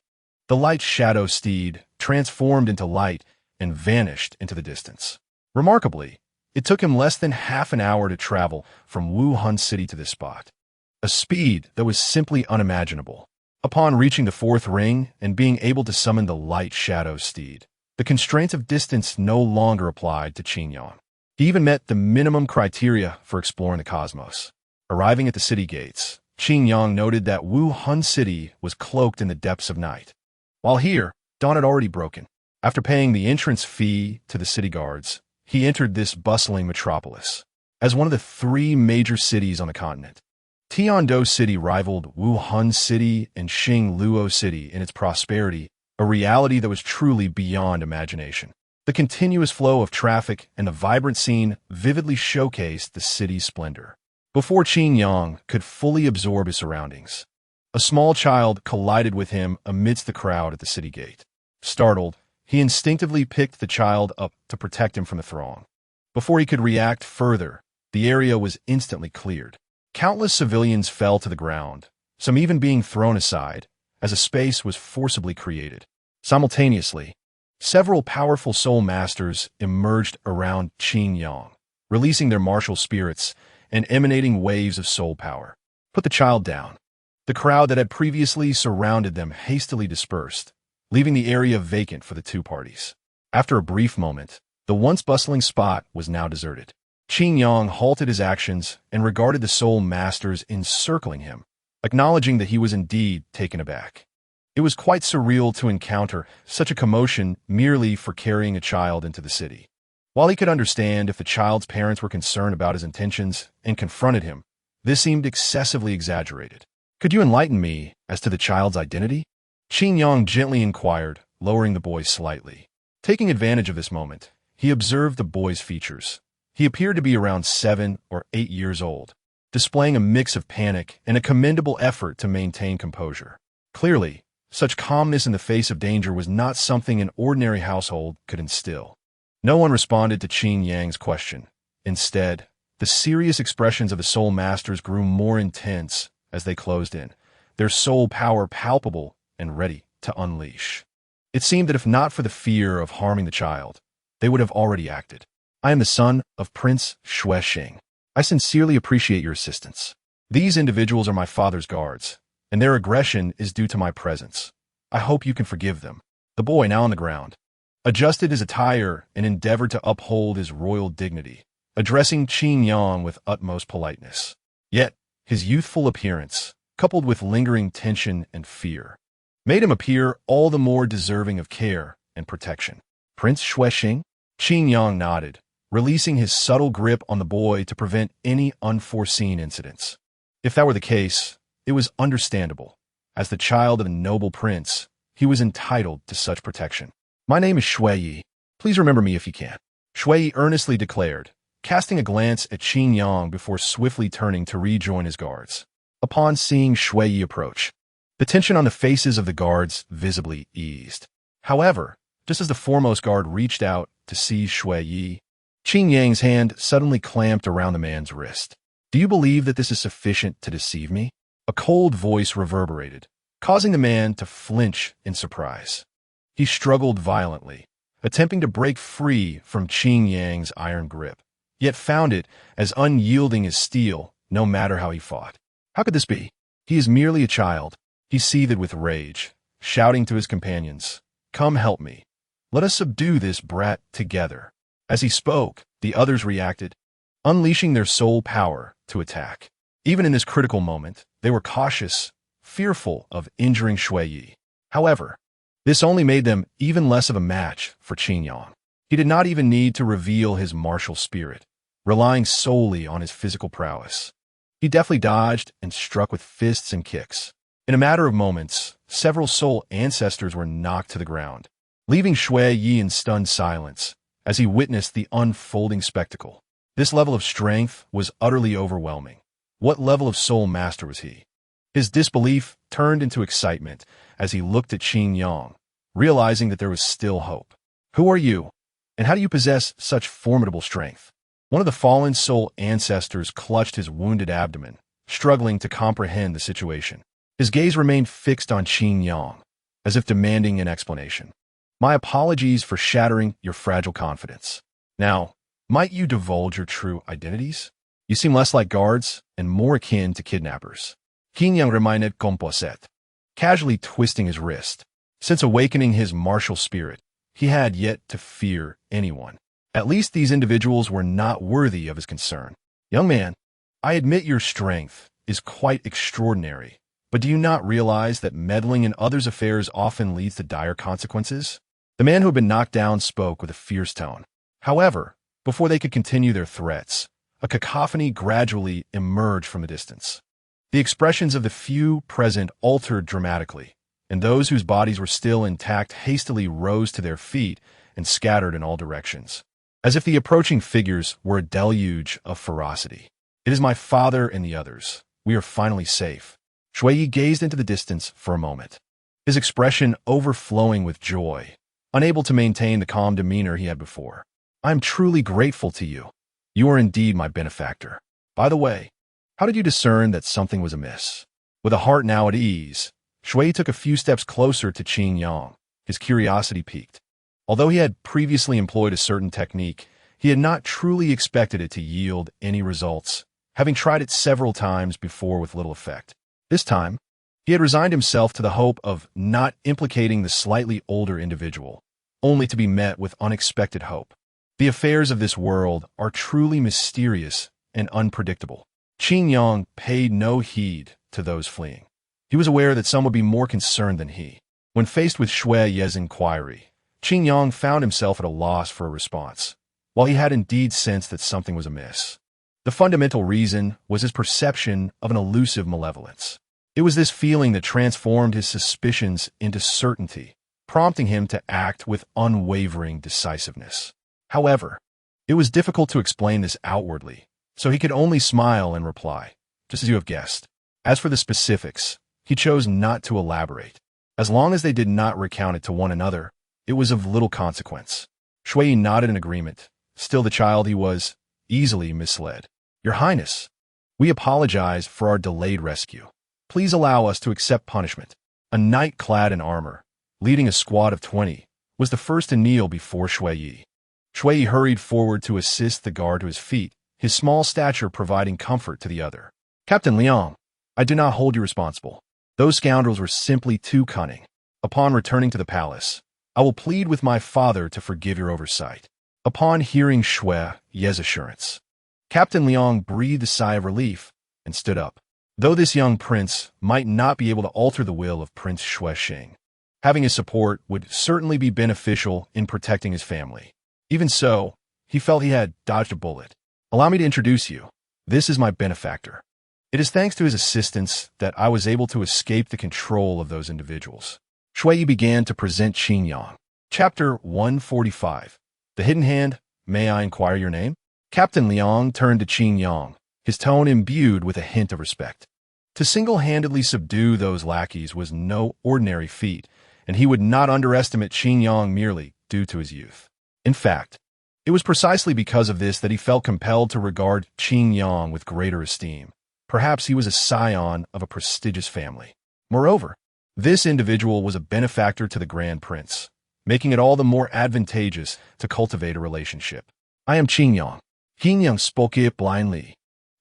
the light shadow steed transformed into light and vanished into the distance. Remarkably, it took him less than half an hour to travel from Wuhan City to this spot, a speed that was simply unimaginable. Upon reaching the 4th ring and being able to summon the light shadow steed, the constraints of distance no longer applied to Qin Yang. He even met the minimum criteria for exploring the cosmos. Arriving at the city gates, Qin Yang noted that Wuhan City was cloaked in the depths of night. While here, dawn had already broken. After paying the entrance fee to the city guards, he entered this bustling metropolis. As one of the 3 major cities on the continent, Tiando City rivaled Wuhan City and Xingluo City in its prosperity, a reality that was truly beyond imagination. The continuous flow of traffic and the vibrant scene vividly showcased the city's splendor. Before Qin Yang could fully absorb his surroundings, a small child collided with him amidst the crowd at the city gate. Startled, he instinctively picked the child up to protect him from the throng. Before he could react further, the area was instantly cleared. Countless civilians fell to the ground, some even being thrown aside, as a space was forcibly created. Simultaneously, several powerful soul masters emerged around Qin Yang, releasing their martial spirits and emanating waves of soul power. Put the child down. The crowd that had previously surrounded them hastily dispersed, leaving the area vacant for the 2 parties. After a brief moment, the once bustling spot was now deserted. Qin Yang halted his actions and regarded the soul masters encircling him, acknowledging that he was indeed taken aback. It was quite surreal to encounter such a commotion merely for carrying a child into the city. While he could understand if the child's parents were concerned about his intentions and confronted him, this seemed excessively exaggerated. Could you enlighten me as to the child's identity? Qin Yang gently inquired, lowering the boy slightly. Taking advantage of this moment, he observed the boy's features. He appeared to be around 7 or 8 years old, displaying a mix of panic and a commendable effort to maintain composure. Clearly, such calmness in the face of danger was not something an ordinary household could instill. No one responded to Qin Yang's question. Instead, the serious expressions of the soul masters grew more intense as they closed in, their soul power palpable and ready to unleash. It seemed that if not for the fear of harming the child, they would have already acted. I am the son of Prince Xuexing. I sincerely appreciate your assistance. These individuals are my father's guards, and their aggression is due to my presence. I hope you can forgive them." The boy, now on the ground, adjusted his attire and endeavored to uphold his royal dignity, addressing Qin Yang with utmost politeness. Yet, his youthful appearance, coupled with lingering tension and fear, made him appear all the more deserving of care and protection. "Prince Xuexing?" Qin Yang nodded, releasing his subtle grip on the boy to prevent any unforeseen incidents. If that were the case, it was understandable. As the child of a noble prince, he was entitled to such protection. "My name is Xueyi. Please remember me if you can," Xueyi earnestly declared, casting a glance at Qin Yang before swiftly turning to rejoin his guards. Upon seeing Xueyi approach, the tension on the faces of the guards visibly eased. However, just as the foremost guard reached out to seize Xueyi, Qin Yang's hand suddenly clamped around the man's wrist. "Do you believe that this is sufficient to deceive me?" A cold voice reverberated, causing the man to flinch in surprise. He struggled violently, attempting to break free from Qin Yang's iron grip, yet found it as unyielding as steel, no matter how he fought. How could this be? He is merely a child. He seethed with rage, shouting to his companions, "Come help me. Let us subdue this brat together." As he spoke, the others reacted, unleashing their soul power to attack. Even in this critical moment, they were cautious, fearful of injuring Xueyi. However, this only made them even less of a match for Qin Yang. He did not even need to reveal his martial spirit, relying solely on his physical prowess. He deftly dodged and struck with fists and kicks. In a matter of moments, several soul ancestors were knocked to the ground, leaving Xueyi in stunned silence as he witnessed the unfolding spectacle. This level of strength was utterly overwhelming. What level of soul master was he? His disbelief turned into excitement as he looked at Qin Yang, realizing that there was still hope. "Who are you, and how do you possess such formidable strength?" One of the fallen soul ancestors clutched his wounded abdomen, struggling to comprehend the situation. His gaze remained fixed on Qin Yang, as if demanding an explanation. "My apologies for shattering your fragile confidence. Now, might you divulge your true identities? You seem less like guards and more akin to kidnappers." Qin Yang reminded composite, casually twisting his wrist. Since awakening his martial spirit, he had yet to fear anyone. At least these individuals were not worthy of his concern. "Young man, I admit your strength is quite extraordinary, but do you not realize that meddling in others' affairs often leads to dire consequences?" The man who had been knocked down spoke with a fierce tone. However, before they could continue their threats, a cacophony gradually emerged from the distance. The expressions of the few present altered dramatically, and those whose bodies were still intact hastily rose to their feet and scattered in all directions, as if the approaching figures were a deluge of ferocity. "It is my father and the others. We are finally safe." Xueyi gazed into the distance for a moment, his expression overflowing with joy, unable to maintain the calm demeanor he had before. "I am truly grateful to you. You are indeed my benefactor. By the way, how did you discern that something was amiss?" With a heart now at ease, Xueyi took a few steps closer to Qin Yang, his curiosity piqued. Although he had previously employed a certain technique, he had not truly expected it to yield any results, having tried it several times before with little effect. This time, he had resigned himself to the hope of not implicating the slightly older individual, only to be met with unexpected hope. The affairs of this world are truly mysterious and unpredictable. Qin Yang paid no heed to those fleeing. He was aware that some would be more concerned than he. When faced with Xueyi's inquiry, Qin Yang found himself at a loss for a response, while he had indeed sensed that something was amiss. The fundamental reason was his perception of an elusive malevolence. It was this feeling that transformed his suspicions into certainty, prompting him to act with unwavering decisiveness. However, it was difficult to explain this outwardly, so he could only smile and reply, "Just as you have guessed." As for the specifics, he chose not to elaborate. As long as they did not recount it to one another, it was of little consequence. Xueyi nodded in agreement. Still the child he was, easily misled. "Your Highness, we apologize for our delayed rescue. Please allow us to accept punishment." A knight clad in armor, leading a squad of 20, was the first to kneel before Xueyi. Xueyi hurried forward to assist the guard to his feet, his small stature providing comfort to the other. "Captain Liang, I do not hold you responsible. Those scoundrels were simply too cunning. Upon returning to the palace, I will plead with my father to forgive your oversight. Upon hearing Shui Ye's assurance, Captain Liang breathed a sigh of relief and stood up. Though this young prince might not be able to alter the will of Prince Shui, having his support would certainly be beneficial in protecting his family. Even so, he felt he had dodged a bullet. Allow me to introduce you. This is my benefactor. It is thanks to his assistance that I was able to escape the control of those individuals. Shui began to present Qin Yang. Chapter 145. The Hidden Hand. May I inquire your name? Captain Liang turned to Qin Yang, his tone imbued with a hint of respect. To single-handedly subdue those lackeys was no ordinary feat, and he would not underestimate Qin Yang merely due to his youth. In fact, it was precisely because of this that he felt compelled to regard Qin Yang with greater esteem. Perhaps he was a scion of a prestigious family. Moreover, this individual was a benefactor to the Grand Prince, making it all the more advantageous to cultivate a relationship. I am Qin Yang. Qin Yang spoke it blindly,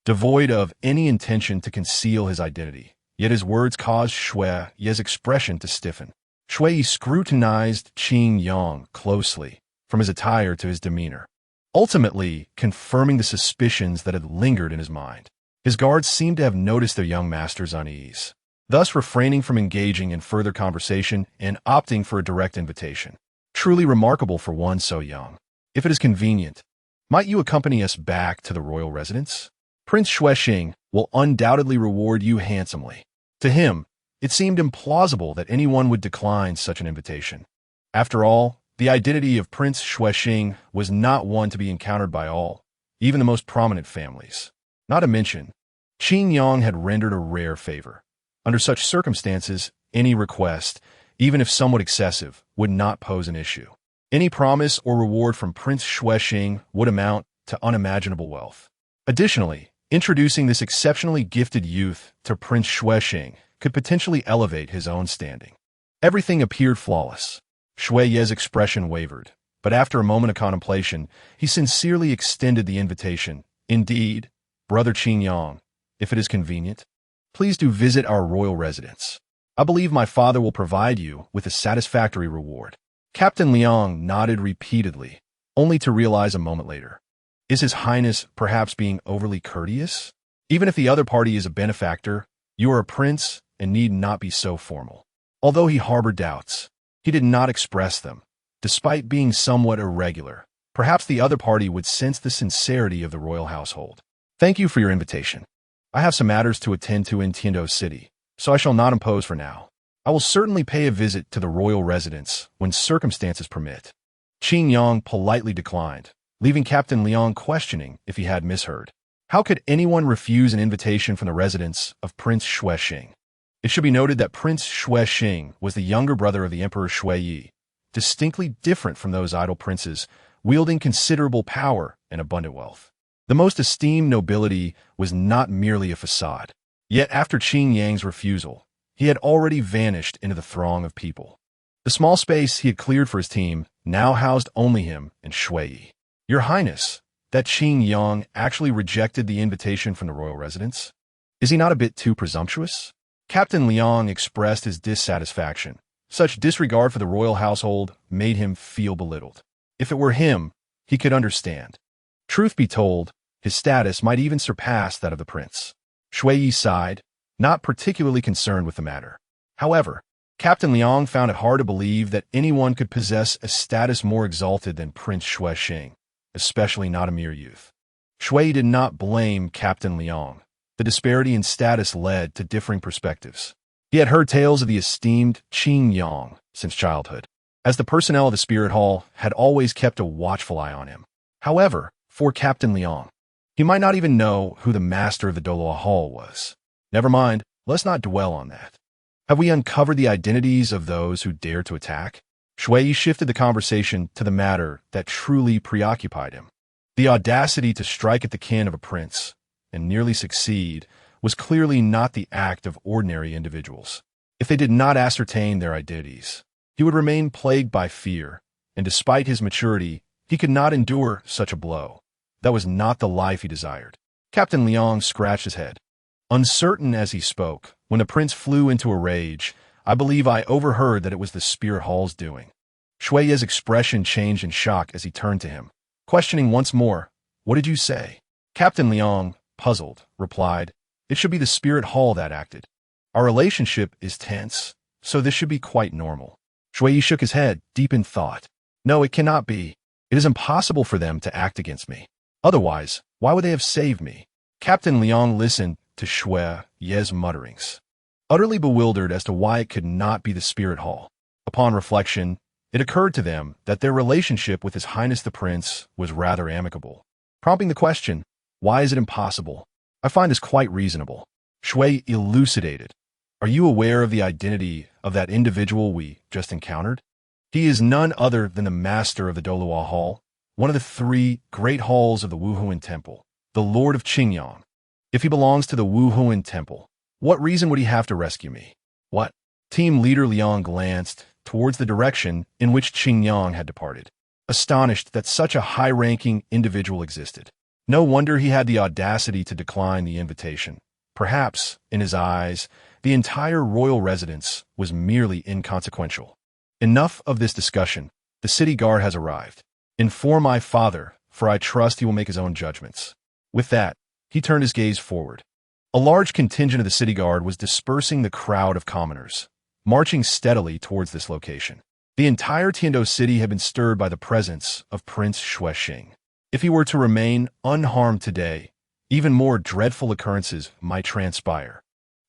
devoid of any intention to conceal his identity, yet his words caused Shui Ye's expression to stiffen. Shui scrutinized Qin Yang closely, from his attire to his demeanor, ultimately confirming the suspicions that had lingered in his mind. His guards seemed to have noticed their young master's unease, thus refraining from engaging in further conversation and opting for a direct invitation. Truly remarkable for one so young. If it is convenient, might you accompany us back to the royal residence? Prince Shui will undoubtedly reward you handsomely. To him, it seemed implausible that anyone would decline such an invitation. After all, the identity of Prince Shui was not one to be encountered by all, even the most prominent families. Not to mention, Qin Yang had rendered a rare favor. Under such circumstances, any request, even if somewhat excessive, would not pose an issue. Any promise or reward from Prince Shui would amount to unimaginable wealth. Additionally, introducing this exceptionally gifted youth to Prince Shui could potentially elevate his own standing. Everything appeared flawless. Shui Ye's expression wavered, but after a moment of contemplation, he sincerely extended the invitation. Indeed, Brother Qin Yang, if it is convenient, please do visit our royal residence. I believe my father will provide you with a satisfactory reward. Captain Liang nodded repeatedly, only to realize a moment later. Is His Highness perhaps being overly courteous? Even if the other party is a benefactor, you are a prince and need not be so formal. Although he harbored doubts, he did not express them. Despite being somewhat irregular, perhaps the other party would sense the sincerity of the royal household. Thank you for your invitation. I have some matters to attend to in Tiando City, so I shall not impose for now. I will certainly pay a visit to the royal residence when circumstances permit. Qin Yang politely declined, leaving Captain Liang questioning if he had misheard. How could anyone refuse an invitation from the residence of Prince Shui? It should be noted that Prince Shui was the younger brother of the Emperor Shui, distinctly different from those idle princes, wielding considerable power and abundant wealth. The most esteemed nobility was not merely a facade. Yet after Qin Yang's refusal, he had already vanished into the throng of people. The small space he had cleared for his team now housed only him and Shui. Your Highness, that Qin Yang actually rejected the invitation from the royal residence? Is he not a bit too presumptuous? Captain Liang expressed his dissatisfaction. Such disregard for the royal household made him feel belittled. If it were him, he could understand. Truth be told, his status might even surpass that of the prince. Shui sighed, not particularly concerned with the matter. However, Captain Liang found it hard to believe that anyone could possess a status more exalted than Prince Shui, especially not a mere youth. Shui did not blame Captain Liang. The disparity in status led to differing perspectives. He had heard tales of the esteemed Qin Yang since childhood, as the personnel of the Spirit Hall had always kept a watchful eye on him. However, for Captain Liang, he might not even know who the master of the Douluo Hall was. Never mind, let's not dwell on that. Have we uncovered the identities of those who dared to attack? Shui shifted the conversation to the matter that truly preoccupied him. The audacity to strike at the kin of a prince, and nearly succeed, was clearly not the act of ordinary individuals. If they did not ascertain their identities, he would remain plagued by fear, and despite his maturity, he could not endure such a blow. That was not the life he desired. Captain Liang scratched his head. Uncertain as he spoke, when the prince flew into a rage, I believe I overheard that it was the spirit hall's doing. Shui's expression changed in shock as he turned to him, questioning once more, "What did you say?" Captain Liang, puzzled, replied, "It should be the spirit hall that acted. Our relationship is tense, so this should be quite normal." Shui shook his head, deep in thought. "No, it cannot be. It is impossible for them to act against me. Otherwise, why would they have saved me?" Captain Liang listened to Shui's mutterings, utterly bewildered as to why it could not be the spirit hall. Upon reflection, it occurred to them that their relationship with His Highness the Prince was rather amicable, prompting the question, "Why is it impossible? I find this quite reasonable." Shui elucidated, "Are you aware of the identity of that individual we just encountered? He is none other than the master of the Douluo Hall, one of the 3 great halls of the Wuhuan Temple, the Lord of Qingyang. If he belongs to the Wuhuan Temple, what reason would he have to rescue me?" "What?" Team leader Liang glanced towards the direction in which Qingyang had departed, astonished that such a high-ranking individual existed. No wonder he had the audacity to decline the invitation. Perhaps, in his eyes, the entire royal residence was merely inconsequential. "Enough of this discussion. The city guard has arrived. Inform my father, for I trust he will make his own judgments." With that, he turned his gaze forward. A large contingent of the city guard was dispersing the crowd of commoners, marching steadily towards this location. The entire Tiando city had been stirred by the presence of Prince Shuixing. If he were to remain unharmed today, even more dreadful occurrences might transpire.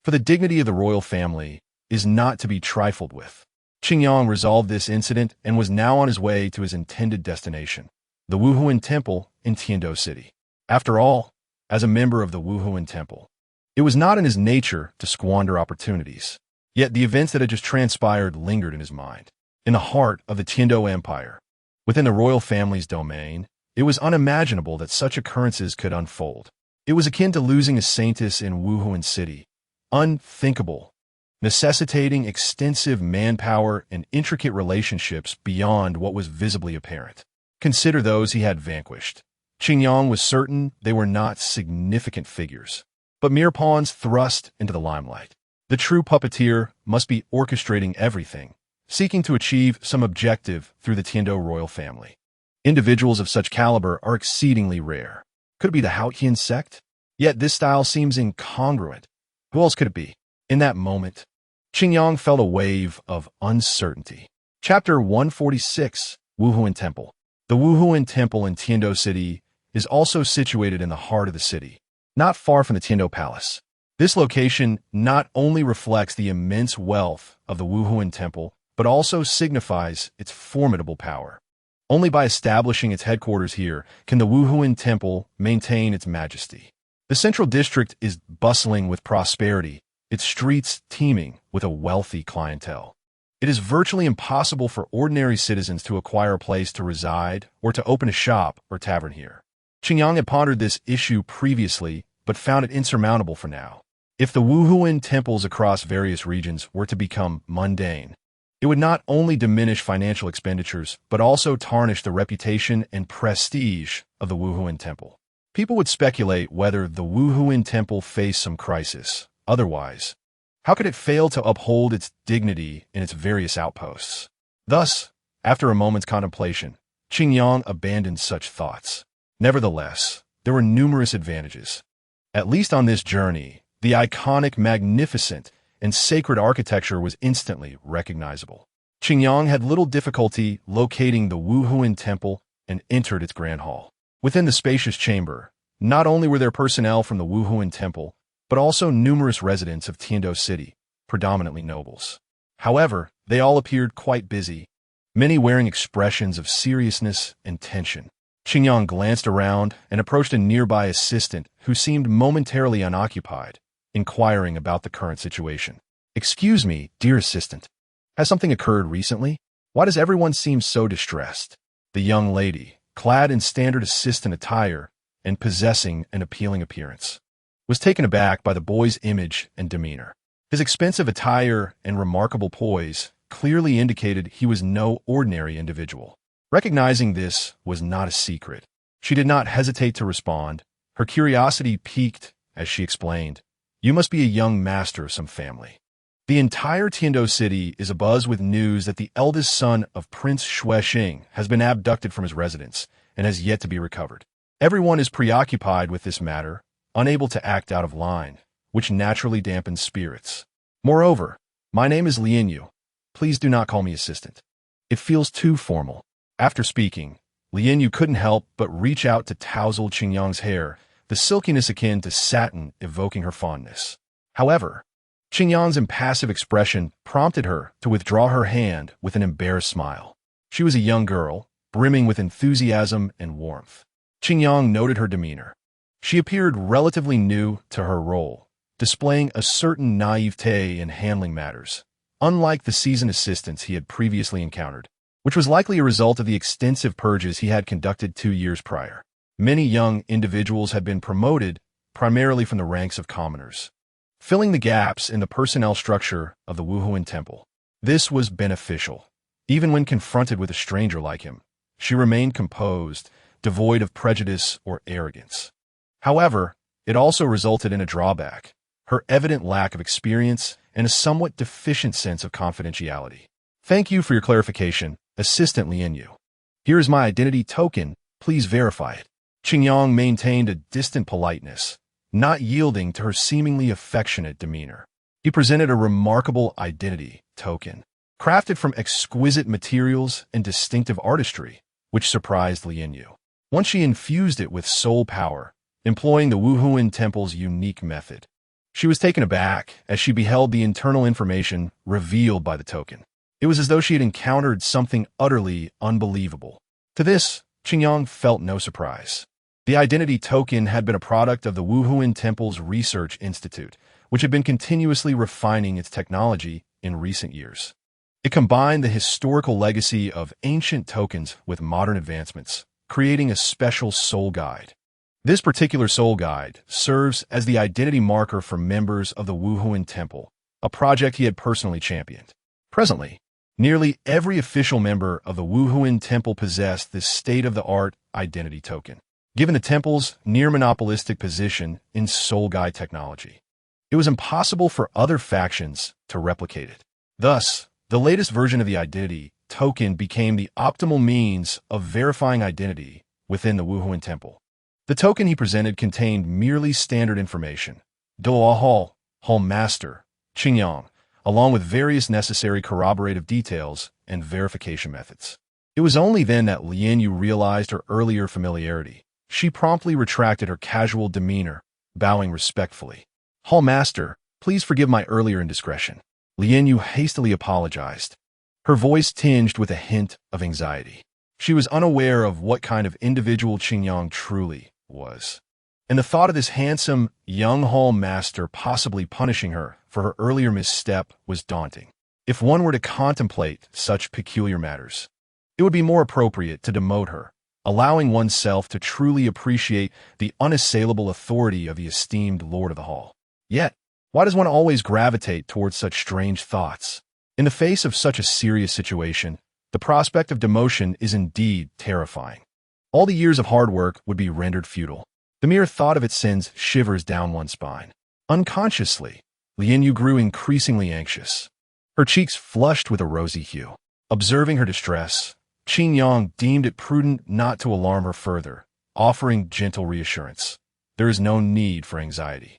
For the dignity of the royal family is not to be trifled with. Qingyang resolved this incident and was now on his way to his intended destination, the Wuhuan Temple in Tiando City. After all, as a member of the Wuhuan Temple, it was not in his nature to squander opportunities. Yet the events that had just transpired lingered in his mind. In the heart of the Tiando Empire, within the royal family's domain, it was unimaginable that such occurrences could unfold. It was akin to losing a saintess in Wuhuan City. Unthinkable, necessitating extensive manpower and intricate relationships beyond what was visibly apparent. Consider those he had vanquished. Qingyang was certain they were not significant figures, but mere pawns thrust into the limelight. The true puppeteer must be orchestrating everything, seeking to achieve some objective through the Tiando royal family. Individuals of such caliber are exceedingly rare. Could it be the Haotian sect? Yet this style seems incongruent. Who else could it be? In that moment, Qingyang felt a wave of uncertainty. Chapter 146, Wuhuan Temple. The Wuhuan Temple in Tiando City is also situated in the heart of the city, not far from the Tiando Palace. This location not only reflects the immense wealth of the Wuhuan Temple, but also signifies its formidable power. Only by establishing its headquarters here can the Wuhuan Temple maintain its majesty. The central district is bustling with prosperity, its streets teeming with a wealthy clientele. It is virtually impossible for ordinary citizens to acquire a place to reside or to open a shop or tavern here. Qingyang had pondered this issue previously, but found it insurmountable for now. If the Wuhuan temples across various regions were to become mundane, it would not only diminish financial expenditures, but also tarnish the reputation and prestige of the Wuhuan Temple. People would speculate whether the Wuhuan Temple faced some crisis. Otherwise, how could it fail to uphold its dignity in its various outposts? Thus, after a moment's contemplation, Qingyang abandoned such thoughts. Nevertheless, there were numerous advantages. At least on this journey, the iconic, magnificent, and sacred architecture was instantly recognizable. Qingyang had little difficulty locating the Wuhuan Temple and entered its grand hall. Within the spacious chamber, not only were there personnel from the Wuhuan Temple, but also numerous residents of Tiando City, predominantly nobles. However, they all appeared quite busy, many wearing expressions of seriousness and tension. Qingyang glanced around and approached a nearby assistant who seemed momentarily unoccupied, inquiring about the current situation. "Excuse me, dear assistant. Has something occurred recently? Why does everyone seem so distressed?" The young lady, clad in standard assistant attire and possessing an appealing appearance, was taken aback by the boy's image and demeanor. His expensive attire and remarkable poise clearly indicated he was no ordinary individual. Recognizing this was not a secret, she did not hesitate to respond, her curiosity piqued as she explained, You must be a young master of some family. The entire Tiando city is abuzz with news that the eldest son of Prince Shui has been abducted from his residence and has yet to be recovered. Everyone is preoccupied with this matter, unable to act out of line, which naturally dampens spirits. Moreover, my name is Lianyu. Please do not call me assistant. It feels too formal. After speaking, Lianyu couldn't help but reach out to touzle Qingyang's hair, the silkiness akin to satin evoking her fondness. However, Qingyang's impassive expression prompted her to withdraw her hand with an embarrassed smile. She was a young girl, brimming with enthusiasm and warmth. Qingyang noted her demeanor. She appeared relatively new to her role, displaying a certain naivete in handling matters, unlike the seasoned assistants he had previously encountered, which was likely a result of the extensive purges he had conducted 2 years prior. Many young individuals had been promoted, primarily from the ranks of commoners, filling the gaps in the personnel structure of the Wuhuan Temple. This was beneficial. Even when confronted with a stranger like him, she remained composed, devoid of prejudice or arrogance. However, it also resulted in a drawback: her evident lack of experience and a somewhat deficient sense of confidentiality. Thank you for your clarification, Assistant Lianyu. Here is my identity token. Please verify it. Qingyang maintained a distant politeness, not yielding to her seemingly affectionate demeanor. He presented a remarkable identity token, crafted from exquisite materials and distinctive artistry, which surprised Lianyu. Once she infused it with soul power, employing the Wuhuan Temple's unique method, she was taken aback as she beheld the internal information revealed by the token. It was as though she had encountered something utterly unbelievable. To this, Qingyang felt no surprise. The identity token had been a product of the Wuhuan Temple's Research Institute, which had been continuously refining its technology in recent years. It combined the historical legacy of ancient tokens with modern advancements, creating a special soul guide. This particular soul guide serves as the identity marker for members of the Wuhuan Temple, a project he had personally championed. Presently, nearly every official member of the Wuhuan Temple possessed this state-of-the-art identity token, given the temple's near-monopolistic position in soul guide technology. It was impossible for other factions to replicate it. Thus, the latest version of the identity token became the optimal means of verifying identity within the Wuhuan Temple. The token he presented contained merely standard information: Douluo, Hall Master, Qingyang, along with various necessary corroborative details and verification methods. It was only then that Lianyu realized her earlier familiarity. She promptly retracted her casual demeanor, bowing respectfully. Hall Master, please forgive my earlier indiscretion. Lianyu hastily apologized, her voice tinged with a hint of anxiety. She was unaware of what kind of individual Qingyang truly was, and the thought of this handsome, young Hall Master possibly punishing her for her earlier misstep was daunting. If one were to contemplate such peculiar matters, it would be more appropriate to demote her, allowing oneself to truly appreciate the unassailable authority of the esteemed Lord of the Hall. Yet, why does one always gravitate towards such strange thoughts? In the face of such a serious situation, the prospect of demotion is indeed terrifying. All the years of hard work would be rendered futile. The mere thought of it sends shivers down one's spine. Unconsciously, Lianyu grew increasingly anxious. Her cheeks flushed with a rosy hue. Observing her distress, Qingyang deemed it prudent not to alarm her further, offering gentle reassurance. There is no need for anxiety.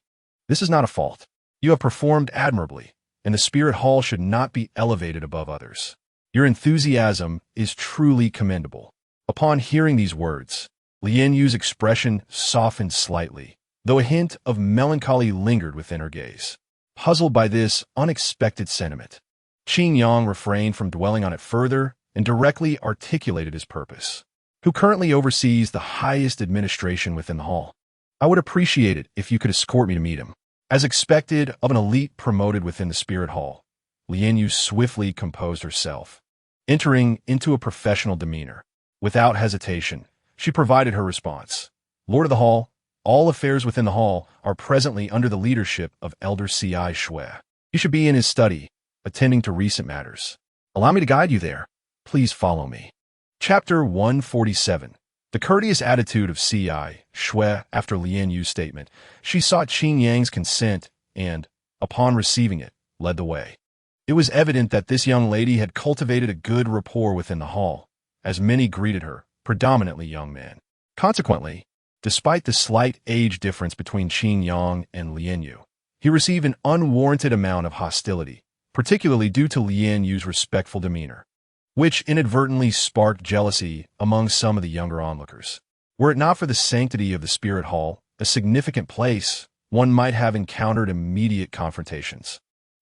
This is not a fault. You have performed admirably, and the Spirit Hall should not be elevated above others. Your enthusiasm is truly commendable. Upon hearing these words, Lianyu's expression softened slightly, though a hint of melancholy lingered within her gaze. Puzzled by this unexpected sentiment, Qingyang refrained from dwelling on it further and directly articulated his purpose. Who currently oversees the highest administration within the hall? I would appreciate it if you could escort me to meet him. As expected of an elite promoted within the Spirit Hall, Lianyu swiftly composed herself, entering into a professional demeanor. Without hesitation, she provided her response. Lord of the Hall, all affairs within the hall are presently under the leadership of Elder C.I. Shui. You should be in his study, attending to recent matters. Allow me to guide you there. Please follow me. Chapter 147. The courteous attitude of C.I. Shui after Lianyu's statement. She sought Qingyang's consent and, upon receiving it, led the way. It was evident that this young lady had cultivated a good rapport within the hall, as many greeted her, predominantly young men. Consequently, despite the slight age difference between Qin Yang and Lien Yu, he received an unwarranted amount of hostility, particularly due to Lien Yu's respectful demeanor, which inadvertently sparked jealousy among some of the younger onlookers. Were it not for the sanctity of the Spirit Hall, a significant place, one might have encountered immediate confrontations.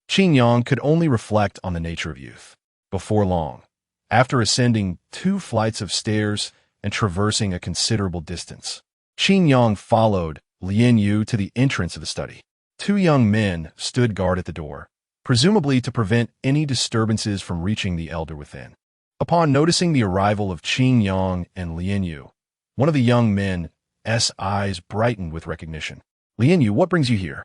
Qin Yang could only reflect on the nature of youth. Before long, after ascending 2 flights of stairs and traversing a considerable distance, Qin Yang followed Lien Yu to the entrance of the study. 2 young men stood guard at the door, presumably to prevent any disturbances from reaching the elder within. Upon noticing the arrival of Qin Yang and Lien Yu, one of the young men's eyes brightened with recognition. "Lien Yu, what brings you here?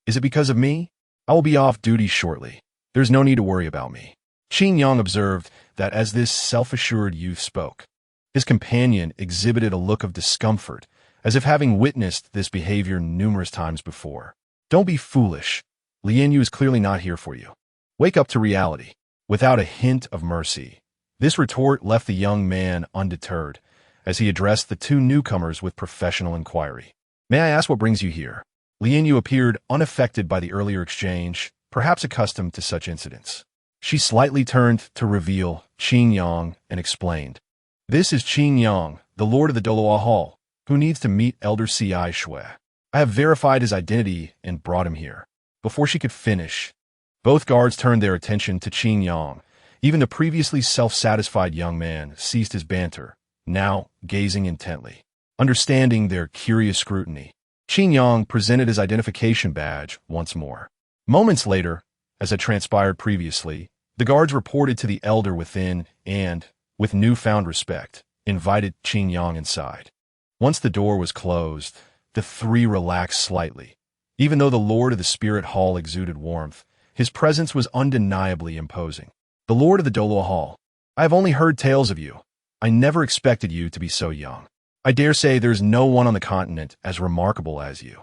Is it because of me? I will be off duty shortly. There's no need to worry about me." Qin Yang observed that as this self-assured youth spoke, his companion exhibited a look of discomfort, as if having witnessed this behavior numerous times before. "Don't be foolish. Lien Yu is clearly not here for you. Wake up to reality." Without a hint of mercy, this retort left the young man undeterred, as he addressed the 2 newcomers with professional inquiry. "May I ask what brings you here?" Lien Yu appeared unaffected by the earlier exchange, perhaps accustomed to such incidents. She slightly turned to reveal Qin Yang and explained, "This is Qin Yang, the lord of the Douluo Hall, who needs to meet Elder C.I. Shui. I have verified his identity and brought him here." Before she could finish, both guards turned their attention to Qin Yang. Even the previously self-satisfied young man ceased his banter, now gazing intently. Understanding their curious scrutiny, Qin Yang presented his identification badge once more. Moments later, as had transpired previously, the guards reported to the elder within and, with newfound respect, invited Qin Yang inside. Once the door was closed, the 3 relaxed slightly. Even though the Lord of the Spirit Hall exuded warmth, his presence was undeniably imposing. "The Lord of the Douluo Hall, I have only heard tales of you. I never expected you to be so young. I dare say there's no one on the continent as remarkable as you."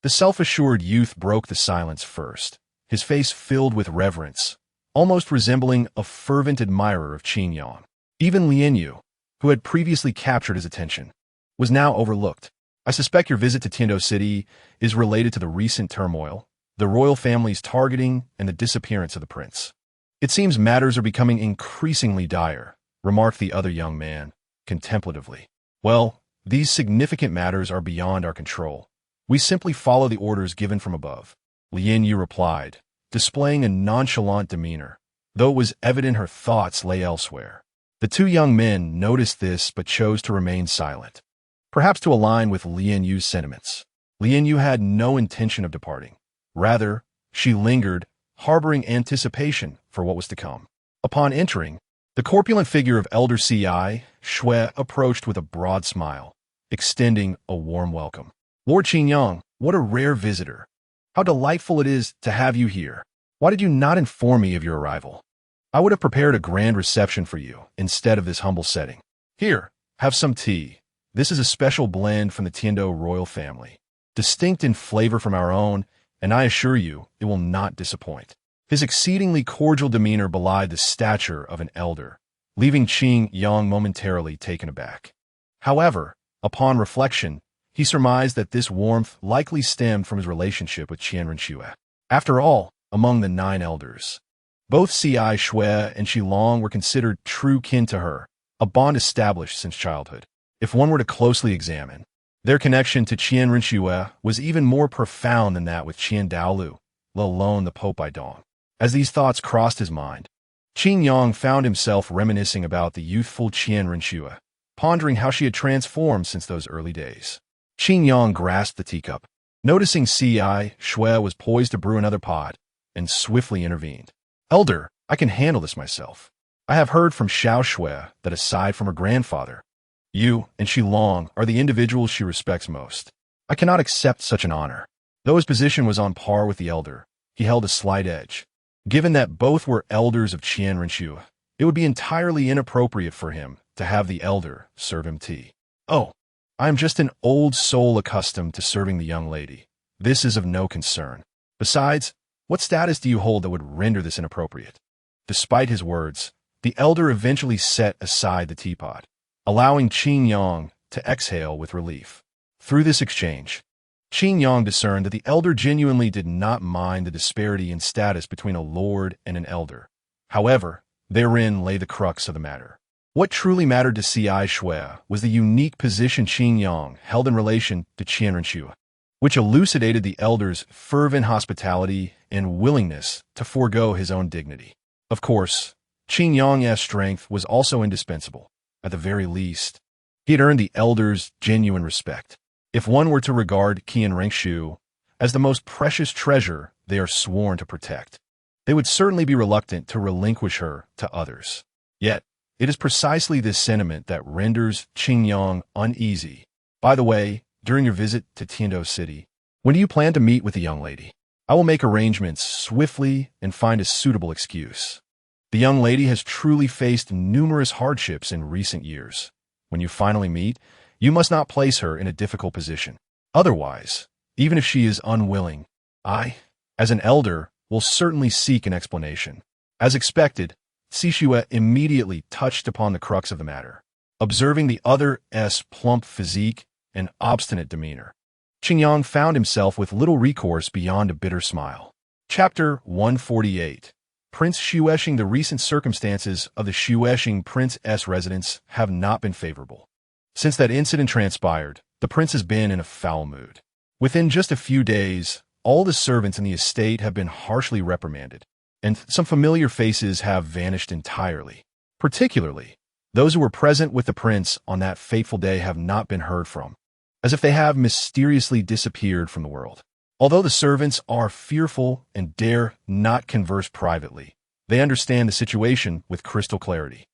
The self-assured youth broke the silence first, his face filled with reverence, almost resembling a fervent admirer of Qin Yang. Even Lien Yu, who had previously captured his attention, was now overlooked. "I suspect your visit to Tiando City is related to the recent turmoil, the royal family's targeting, and the disappearance of the prince. It seems matters are becoming increasingly dire," remarked the other young man, contemplatively. "Well, these significant matters are beyond our control. We simply follow the orders given from above," Lien Yu replied, displaying a nonchalant demeanor, though it was evident her thoughts lay elsewhere. The 2 young men noticed this but chose to remain silent, perhaps to align with Lien Yu's sentiments. Lien Yu had no intention of departing. Rather, she lingered, harboring anticipation for what was to come. Upon entering, the corpulent figure of Elder C.I. Shui approached with a broad smile, extending a warm welcome. "Lord Qin Yang, what a rare visitor. How delightful it is to have you here. Why did you not inform me of your arrival? I would have prepared a grand reception for you instead of this humble setting. Here, have some tea. This is a special blend from the Tiando royal family, distinct in flavor from our own, and I assure you it will not disappoint." His exceedingly cordial demeanor belied the stature of an elder, leaving Qin Yang momentarily taken aback. However, upon reflection, he surmised that this warmth likely stemmed from his relationship with Qian Renshui. After all, among the 9 elders, both C.I. Shui and Shilong were considered true kin to her, a bond established since childhood. If one were to closely examine, their connection to Qian Renshui was even more profound than that with Qian Dalu, let alone the Pope Dong. As these thoughts crossed his mind, Qin Yang found himself reminiscing about the youthful Qian Renshui, pondering how she had transformed since those early days. Qin Yang grasped the teacup, noticing C.I. Shui was poised to brew another pot, and swiftly intervened. "Elder, I can handle this myself. I have heard from Xiao Shui that aside from her grandfather, you and Shilong are the individuals she respects most. I cannot accept such an honor." Though his position was on par with the elder, he held a slight edge. Given that both were elders of Qian Renshui, it would be entirely inappropriate for him to have the elder serve him tea. "Oh, I am just an old soul accustomed to serving the young lady. This is of no concern." Besides, what status do you hold that would render this inappropriate? Despite his words, the elder eventually set aside the teapot, allowing Qin Yang to exhale with relief. Through this exchange, Qin Yang discerned that the elder genuinely did not mind the disparity in status between a lord and an elder. However, therein lay the crux of the matter. What truly mattered to C.I. Shui was the unique position Qin Yang held in relation to Qian Renshu, which elucidated the elder's fervent hospitality and willingness to forego his own dignity. Of course, Qin Yang's strength was also indispensable. At the very least, he had earned the elder's genuine respect. If one were to regard Qian Renshu as the most precious treasure they are sworn to protect, they would certainly be reluctant to relinquish her to others. Yet, it is precisely this sentiment that renders Qin Yang uneasy. By the way, during your visit to Tiando City, when do you plan to meet with the young lady? I will make arrangements swiftly and find a suitable excuse. The young lady has truly faced numerous hardships in recent years. When you finally meet, you must not place her in a difficult position. Otherwise, even if she is unwilling, I, as an elder, will certainly seek an explanation. As expected, Sishue immediately touched upon the crux of the matter. Observing the other's plump physique and obstinate demeanor, Qin Yang found himself with little recourse beyond a bitter smile. Chapter 148. Prince Shueshing. The recent circumstances of the Shueshing Prince's residence have not been favorable. Since that incident transpired, the prince has been in a foul mood. Within just a few days, all the servants in the estate have been harshly reprimanded, and some familiar faces have vanished entirely. Particularly, those who were present with the prince on that fateful day have not been heard from, as if they have mysteriously disappeared from the world. Although the servants are fearful and dare not converse privately, they understand the situation with crystal clarity.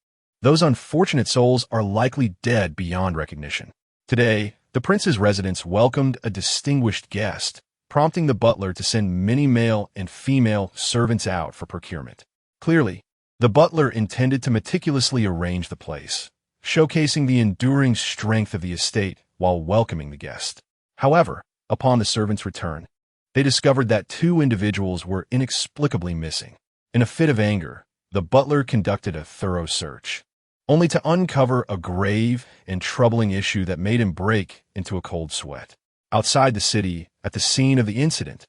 Those unfortunate souls are likely dead beyond recognition. Today, the prince's residence welcomed a distinguished guest, prompting the butler to send many male and female servants out for procurement. Clearly, the butler intended to meticulously arrange the place, showcasing the enduring strength of the estate while welcoming the guest. However, upon the servants' return, they discovered that two individuals were inexplicably missing. In a fit of anger, the butler conducted a thorough search, only to uncover a grave and troubling issue that made him break into a cold sweat. Outside the city, at the scene of the incident,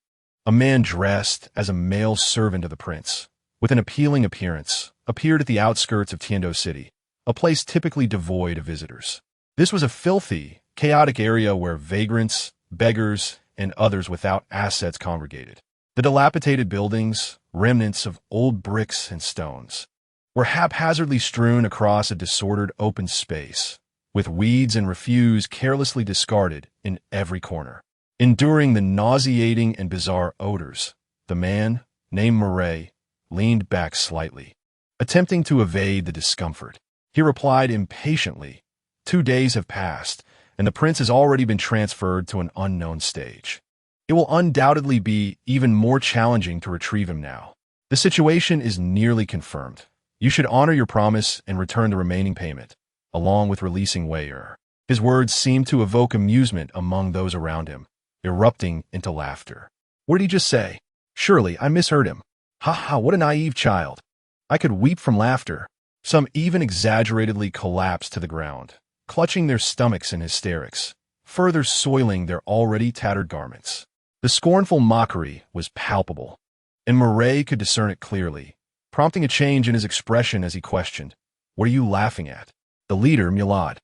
a man dressed as a male servant of the prince, with an appealing appearance, appeared at the outskirts of Tiando City, a place typically devoid of visitors. This was a filthy, chaotic area where vagrants, beggars, and others without assets congregated. The dilapidated buildings, remnants of old bricks and stones, were haphazardly strewn across a disordered open space, with weeds and refuse carelessly discarded in every corner. Enduring the nauseating and bizarre odors, the man, named Murray, leaned back slightly, attempting to evade the discomfort. He replied impatiently, 2 days have passed, and the prince has already been transferred to an unknown stage. It will undoubtedly be even more challenging to retrieve him now. The situation is nearly confirmed. You should honor your promise and return the remaining payment, along with releasing Wei Er. His words seemed to evoke amusement among those around him, erupting into laughter. What did he just say? Surely I misheard him. Ha ha, what a naive child. I could weep from laughter. Some even exaggeratedly collapsed to the ground, clutching their stomachs in hysterics, further soiling their already tattered garments. The scornful mockery was palpable, and Murray could discern it clearly, prompting a change in his expression as he questioned, "What are you laughing at?" The leader, Milad,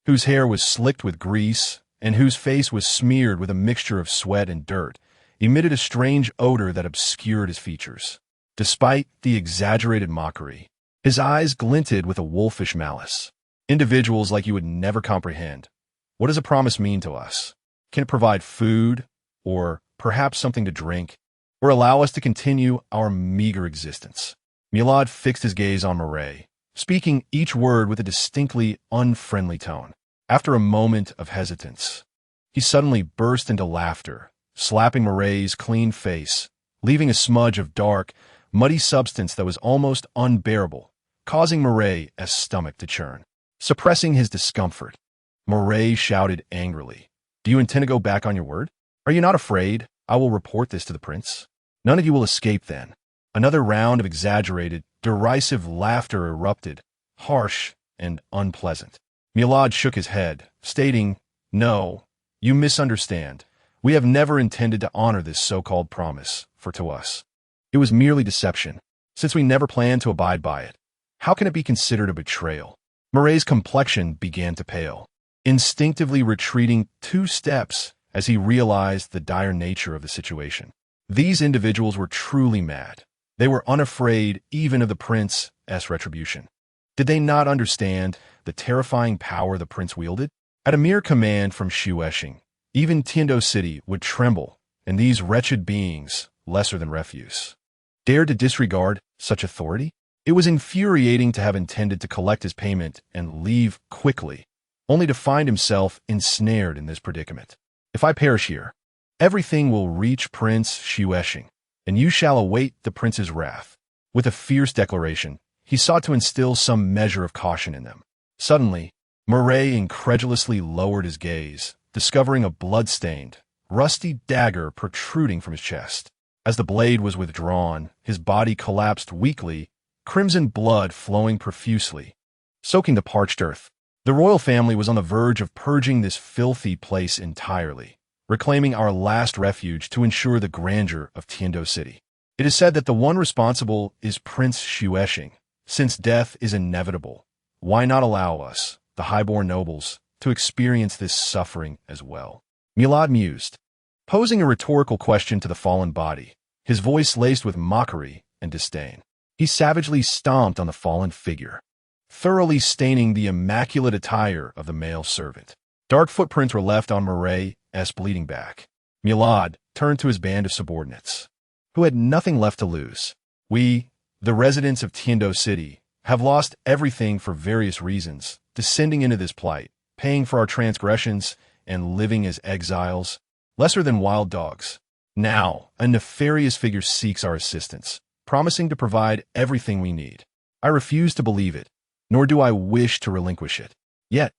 whose hair was slicked with grease and whose face was smeared with a mixture of sweat and dirt, emitted a strange odor that obscured his features. Despite the exaggerated mockery, his eyes glinted with a wolfish malice. Individuals like you would never comprehend. What does a promise mean to us? Can it provide food, or perhaps something to drink, or allow us to continue our meager existence? Milad fixed his gaze on Murray, speaking each word with a distinctly unfriendly tone. After a moment of hesitance, he suddenly burst into laughter, slapping Murray's clean face, leaving a smudge of dark, muddy substance that was almost unbearable, causing Murray's stomach to churn. Suppressing his discomfort, Murray shouted angrily, "Do you intend to go back on your word? Are you not afraid I will report this to the prince?" None of you will escape then. Another round of exaggerated, derisive laughter erupted, harsh and unpleasant. Milad shook his head, stating, "No, you misunderstand. We have never intended to honor this so-called promise, for to us, it was merely deception. Since we never planned to abide by it, how can it be considered a betrayal?" Murray's complexion began to pale, instinctively retreating 2 steps as he realized the dire nature of the situation. These individuals were truly mad. They were unafraid even of the prince's retribution. Did they not understand the terrifying power the prince wielded? At a mere command from Shueshing, even Tiando City would tremble, and these wretched beings, lesser than refuse, dared to disregard such authority? It was infuriating to have intended to collect his payment and leave quickly, only to find himself ensnared in this predicament. If I perish here, everything will reach Prince Shueshing, and you shall await the prince's wrath. With a fierce declaration, he sought to instill some measure of caution in them. Suddenly, Murray incredulously lowered his gaze, discovering a blood-stained, rusty dagger protruding from his chest. As the blade was withdrawn, his body collapsed weakly, crimson blood flowing profusely, soaking the parched earth. The royal family was on the verge of purging this filthy place entirely, reclaiming our last refuge to ensure the grandeur of Tiando City. It is said that the one responsible is Prince Shueshing. Since death is inevitable, why not allow us, the highborn nobles, to experience this suffering as well? Milad mused, posing a rhetorical question to the fallen body, his voice laced with mockery and disdain. He savagely stomped on the fallen figure, thoroughly staining the immaculate attire of the male servant. Dark footprints were left on Murray's bleeding back. Milad turned to his band of subordinates, who had nothing left to lose. We, the residents of Tiando City, have lost everything for various reasons, descending into this plight, paying for our transgressions, and living as exiles, lesser than wild dogs. Now, a nefarious figure seeks our assistance, promising to provide everything we need. I refuse to believe it, nor do I wish to relinquish it. Yet,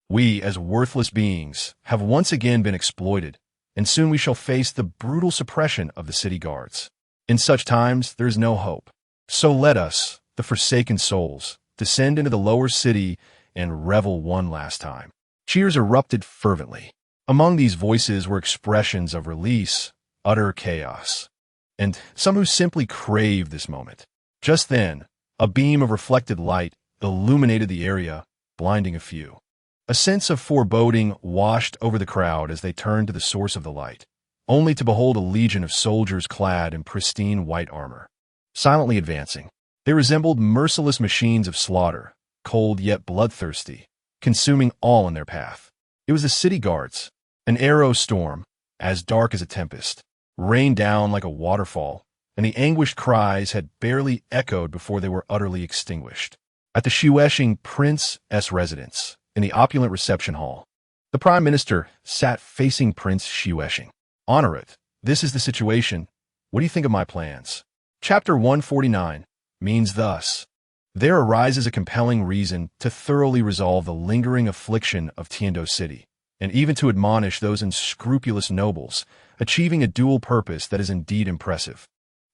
we, as worthless beings, have once again been exploited, and soon we shall face the brutal suppression of the city guards. In such times, there is no hope. So let us, the forsaken souls, descend into the lower city and revel one last time. Cheers erupted fervently. Among these voices were expressions of release, utter chaos, and some who simply craved this moment. Just then, a beam of reflected light illuminated the area, blinding a few. A sense of foreboding washed over the crowd as they turned to the source of the light, only to behold a legion of soldiers clad in pristine white armor. Silently advancing, they resembled merciless machines of slaughter, cold yet bloodthirsty, consuming all in their path. It was the city guards. An arrow storm, as dark as a tempest, rained down like a waterfall, and the anguished cries had barely echoed before they were utterly extinguished. At the Shueshing Prince's residence, in the opulent reception hall, the Prime Minister sat facing Prince Shueshing. "Honor it. This is the situation. What do you think of my plans?" Chapter 149 means thus: there arises a compelling reason to thoroughly resolve the lingering affliction of Tiando City, and even to admonish those unscrupulous nobles, achieving a dual purpose that is indeed impressive.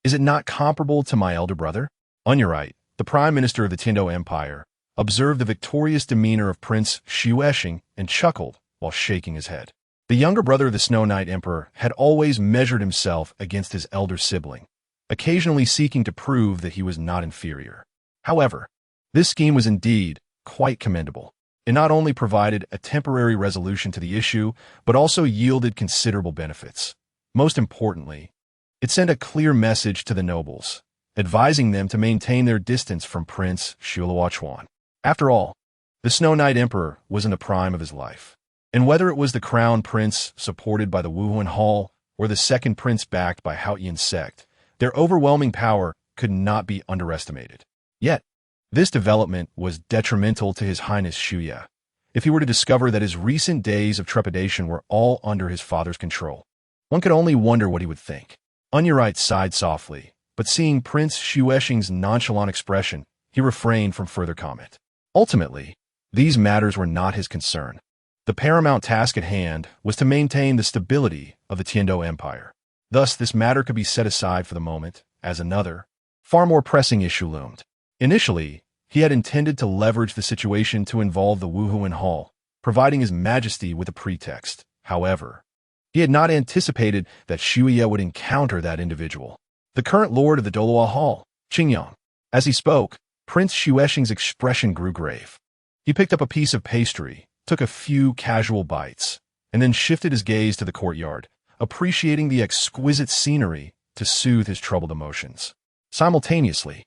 Is it not comparable to my elder brother? On your right, the Prime Minister of the Tiando Empire observed the victorious demeanor of Prince Shueshing and chuckled while shaking his head. The younger brother of the Snow Knight Emperor had always measured himself against his elder sibling, occasionally seeking to prove that he was not inferior. However, this scheme was indeed quite commendable. It not only provided a temporary resolution to the issue, but also yielded considerable benefits. Most importantly, it sent a clear message to the nobles, advising them to maintain their distance from Prince Shulawachuan. After all, the Snow Knight Emperor was in the prime of his life, and whether it was the crown prince supported by the Wuhuan Hall or the second prince backed by Haotian sect, their overwhelming power could not be underestimated. Yet, this development was detrimental to His Highness Shuya, if he were to discover that his recent days of trepidation were all under his father's control. One could only wonder what he would think. Onyurite sighed softly, but seeing Prince Shueshing's nonchalant expression, he refrained from further comment. Ultimately, these matters were not his concern. The paramount task at hand was to maintain the stability of the Tiando Empire. Thus, this matter could be set aside for the moment, as another, far more pressing issue loomed. Initially, he had intended to leverage the situation to involve the Wuhuan Hall, providing His Majesty with a pretext. However, he had not anticipated that Shuya would encounter that individual, the current lord of the Douluo Hall, Qingyang. As he spoke, Prince Shueshing's expression grew grave. He picked up a piece of pastry, took a few casual bites, and then shifted his gaze to the courtyard, appreciating the exquisite scenery to soothe his troubled emotions. Simultaneously,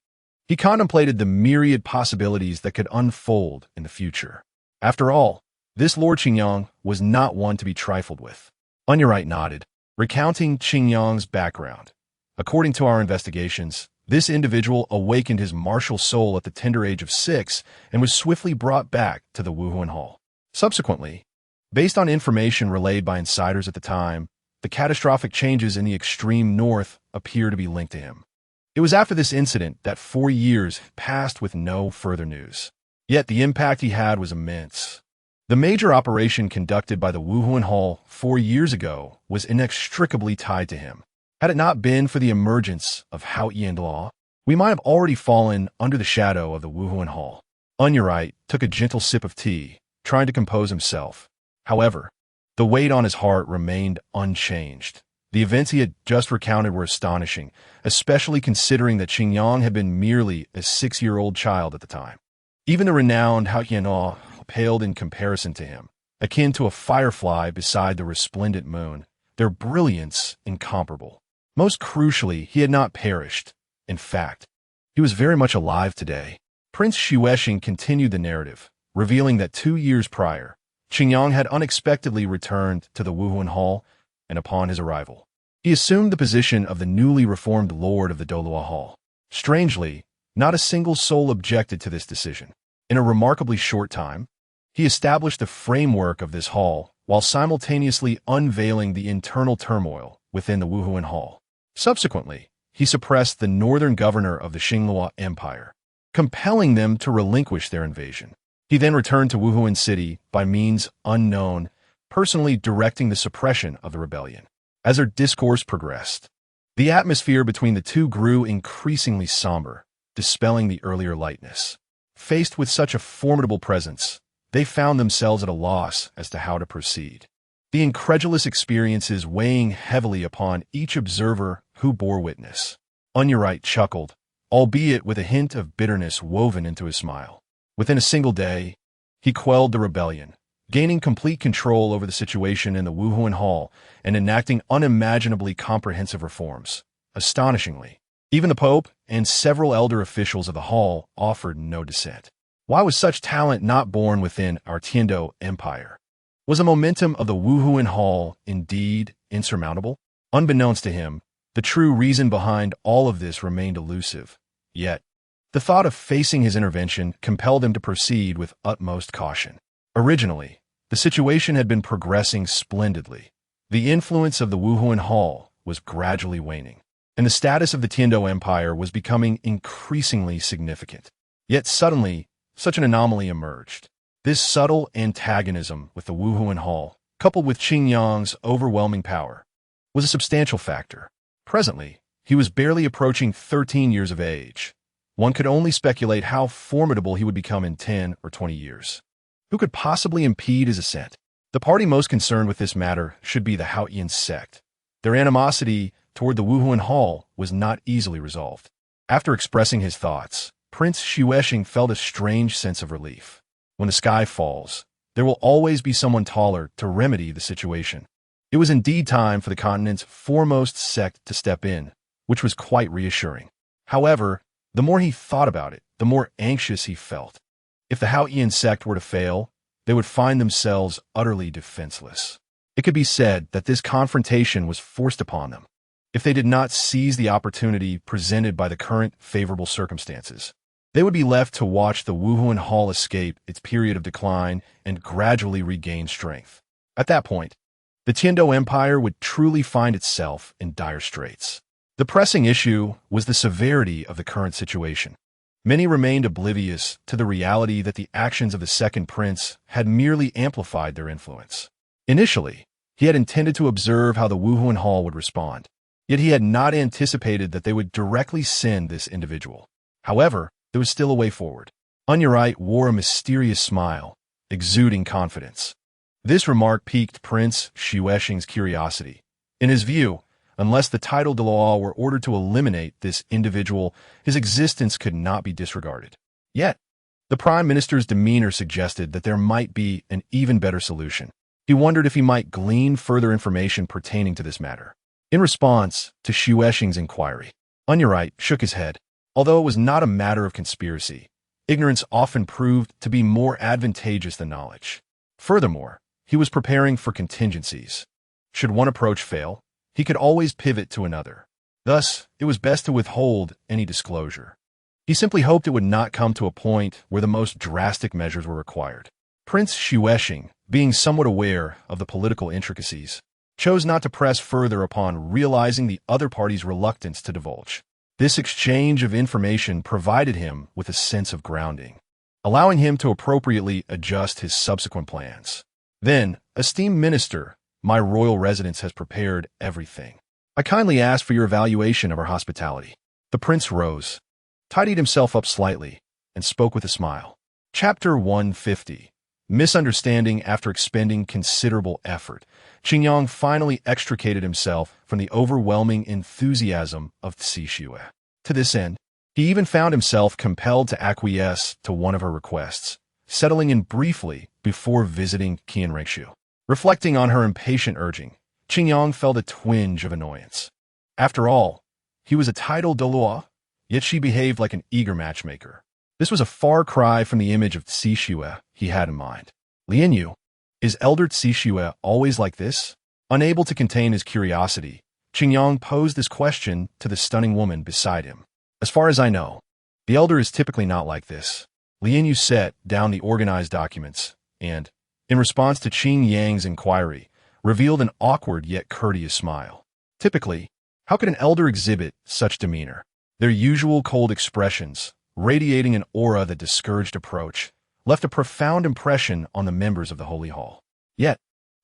he contemplated the myriad possibilities that could unfold in the future. After all, this Lord Qingyang was not one to be trifled with. Onurite nodded, recounting Qingyang's background. According to our investigations, this individual awakened his martial soul at the tender age of 6 and was swiftly brought back to the Wuhuan Hall. Subsequently, based on information relayed by insiders at the time, the catastrophic changes in the extreme north appear to be linked to him. It was after this incident that 4 years passed with no further news. Yet the impact he had was immense. The major operation conducted by the Wuhuan Hall 4 years ago was inextricably tied to him. Had it not been for the emergence of Hao Yinlaw, we might have already fallen under the shadow of the Wuhuan Hall. Onurite took a gentle sip of tea, trying to compose himself. However, the weight on his heart remained unchanged. The events he had just recounted were astonishing, especially considering that Qingyang had been merely a 6-year-old child at the time. Even the renowned Hao Yinlaw paled in comparison to him, akin to a firefly beside the resplendent moon, their brilliance incomparable. Most crucially, he had not perished. In fact, he was very much alive today. Prince Shueshing continued the narrative, revealing that 2 years prior, Qingyang had unexpectedly returned to the Wuhuan Hall, and upon his arrival, he assumed the position of the newly reformed lord of the Douluo Hall. Strangely, not a single soul objected to this decision. In a remarkably short time, he established the framework of this hall while simultaneously unveiling the internal turmoil within the Wuhuan Hall. Subsequently, he suppressed the northern governor of the Xinglua Empire, compelling them to relinquish their invasion. He then returned to Wuhuan City by means unknown, personally directing the suppression of the rebellion. As their discourse progressed, the atmosphere between the two grew increasingly somber, dispelling the earlier lightness. Faced with such a formidable presence, they found themselves at a loss as to how to proceed. The incredulous experiences weighing heavily upon each observer who bore witness. Onurite chuckled, albeit with a hint of bitterness woven into his smile. Within a single day, he quelled the rebellion, gaining complete control over the situation in the Wuhuan Hall and enacting unimaginably comprehensive reforms. Astonishingly, even the Pope and several elder officials of the hall offered no dissent. Why was such talent not born within our Tiando Empire? Was the momentum of the Wuhuan Hall indeed insurmountable? Unbeknownst to him, the true reason behind all of this remained elusive. Yet, the thought of facing his intervention compelled him to proceed with utmost caution. Originally, the situation had been progressing splendidly. The influence of the Wuhuan Hall was gradually waning, and the status of the Tiando Empire was becoming increasingly significant. Yet suddenly, such an anomaly emerged. This subtle antagonism with the Wuhuan Hall, coupled with Qingyang's overwhelming power, was a substantial factor. Presently, he was barely approaching 13 years of age. One could only speculate how formidable he would become in 10 or 20 years. Who could possibly impede his ascent? The party most concerned with this matter should be the Haoyin sect. Their animosity toward the Wuhuan Hall was not easily resolved. After expressing his thoughts, Prince Shueshing felt a strange sense of relief. When the sky falls, there will always be someone taller to remedy the situation. It was indeed time for the continent's foremost sect to step in, which was quite reassuring. However, the more he thought about it, the more anxious he felt. If the Haoyin sect were to fail, they would find themselves utterly defenseless. It could be said that this confrontation was forced upon them. If they did not seize the opportunity presented by the current favorable circumstances, they would be left to watch the Wuhuan Hall escape its period of decline and gradually regain strength. At that point, the Tiando Empire would truly find itself in dire straits. The pressing issue was the severity of the current situation. Many remained oblivious to the reality that the actions of the second prince had merely amplified their influence. Initially, he had intended to observe how the Wuhuan Hall would respond. Yet he had not anticipated that they would directly send this individual. However, there was still a way forward. Onurite wore a mysterious smile, exuding confidence. This remark piqued Prince Shueshing's curiosity. In his view, unless the title Dalu were ordered to eliminate this individual, his existence could not be disregarded. Yet, the Prime Minister's demeanor suggested that there might be an even better solution. He wondered if he might glean further information pertaining to this matter. In response to Shueshing's inquiry, Onurite shook his head. Although it was not a matter of conspiracy, ignorance often proved to be more advantageous than knowledge. Furthermore, he was preparing for contingencies. Should one approach fail, he could always pivot to another. Thus, it was best to withhold any disclosure. He simply hoped it would not come to a point where the most drastic measures were required. Prince Shueshing, being somewhat aware of the political intricacies, chose not to press further upon realizing the other party's reluctance to divulge. This exchange of information provided him with a sense of grounding, allowing him to appropriately adjust his subsequent plans. Then, esteemed minister, my royal residence has prepared everything. I kindly ask for your evaluation of our hospitality. The prince rose, tidied himself up slightly, and spoke with a smile. Chapter 150. Misunderstanding. After expending considerable effort, Qingyang finally extricated himself from the overwhelming enthusiasm of Cixue. To this end, he even found himself compelled to acquiesce to one of her requests, settling in briefly before visiting Qianrengshu. Reflecting on her impatient urging, Qingyang felt a twinge of annoyance. After all, he was a titled Douluo, yet she behaved like an eager matchmaker. This was a far cry from the image of Cixue he had in mind. Lianyu, is elder Cixue always like this? Unable to contain his curiosity, Qingyang posed this question to the stunning woman beside him. As far as I know, the elder is typically not like this. Lianyu set down the organized documents and, in response to Qing Yang's inquiry, revealed an awkward yet courteous smile. Typically, how could an elder exhibit such demeanor? Their usual cold expressions, radiating an aura that discouraged approach, left a profound impression on the members of the Holy Hall. Yet,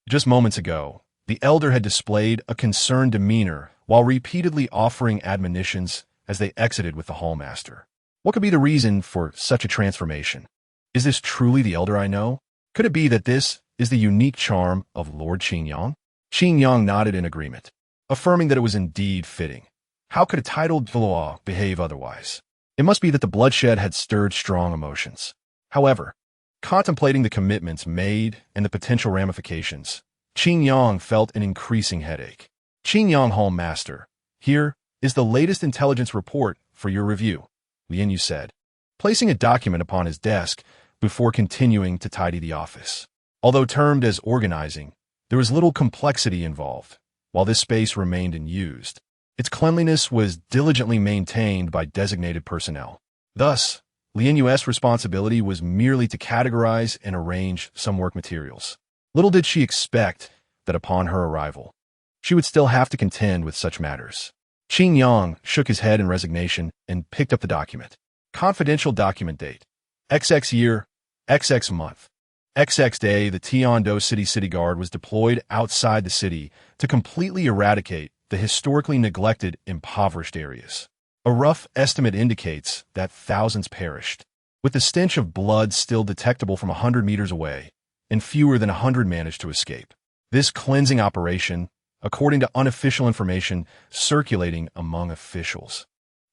just moments ago, the elder had displayed a concerned demeanor while repeatedly offering admonitions as they exited with the hallmaster. What could be the reason for such a transformation? Is this truly the elder I know? Could it be that this is the unique charm of Lord Qingyang? Qingyang nodded in agreement, affirming that it was indeed fitting. How could a titled Dalu behave otherwise? It must be that the bloodshed had stirred strong emotions. However, contemplating the commitments made and the potential ramifications, Qingyang felt an increasing headache. Qingyang Hallmaster, here is the latest intelligence report for your review, Lianyu said, placing a document upon his desk before continuing to tidy the office. Although termed as organizing, there was little complexity involved. While this space remained unused, its cleanliness was diligently maintained by designated personnel. Thus, Lianyu's responsibility was merely to categorize and arrange some work materials. Little did she expect that upon her arrival, she would still have to contend with such matters. Qingyang shook his head in resignation and picked up the document. Confidential document date. XX year, XX month. XX day, the Tiando City Guard was deployed outside the city to completely eradicate the historically neglected, impoverished areas. A rough estimate indicates that thousands perished, with the stench of blood still detectable from 100 meters away, and fewer than 100 managed to escape. This cleansing operation, according to unofficial information circulating among officials,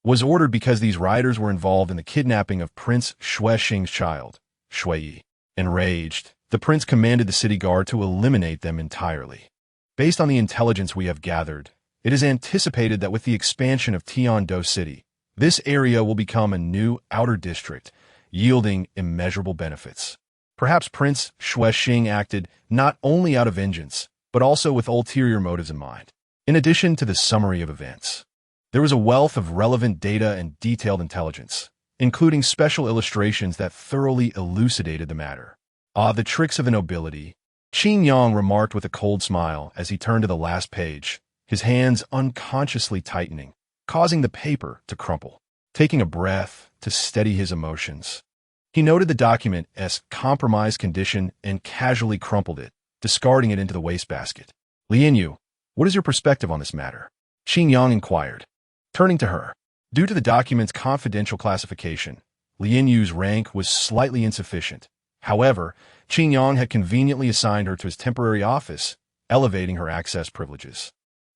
was ordered because these rioters were involved in the kidnapping of Prince Shueshing's child, Shui. Enraged, the prince commanded the city guard to eliminate them entirely. Based on the intelligence we have gathered, it is anticipated that with the expansion of Tiando City, this area will become a new outer district, yielding immeasurable benefits. Perhaps Prince Shueshing acted not only out of vengeance, but also with ulterior motives in mind. In addition to the summary of events, there was a wealth of relevant data and detailed intelligence, including special illustrations that thoroughly elucidated the matter. Ah, the tricks of the nobility, Qingyang remarked with a cold smile as he turned to the last page, his hands unconsciously tightening, causing the paper to crumple. Taking a breath to steady his emotions, he noted the document as compromised condition and casually crumpled it, discarding it into the wastebasket. Lianyu, what is your perspective on this matter? Qin Yang inquired, turning to her. Due to the document's confidential classification, Lian Yu's rank was slightly insufficient. However, Qin Yang had conveniently assigned her to his temporary office, elevating her access privileges.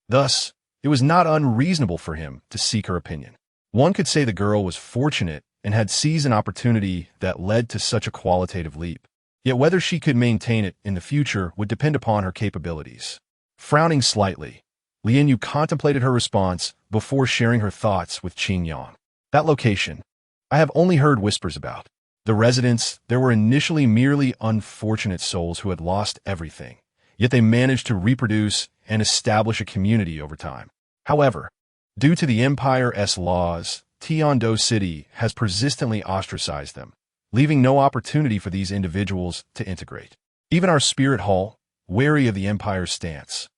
Thus, it was not unreasonable for him to seek her opinion. One could say the girl was fortunate and had seized an opportunity that led to such a qualitative leap. Yet whether she could maintain it in the future would depend upon her capabilities. Frowning slightly, Lian Yu contemplated her response before sharing her thoughts with Qin Yang. That location, I have only heard whispers about. The residents, there were initially merely unfortunate souls who had lost everything, yet they managed to reproduce and establish a community over time. However, due to the Empire's laws, Tiando City has persistently ostracized them, leaving no opportunity for these individuals to integrate. Even our spirit hall, wary of the Empire's stance,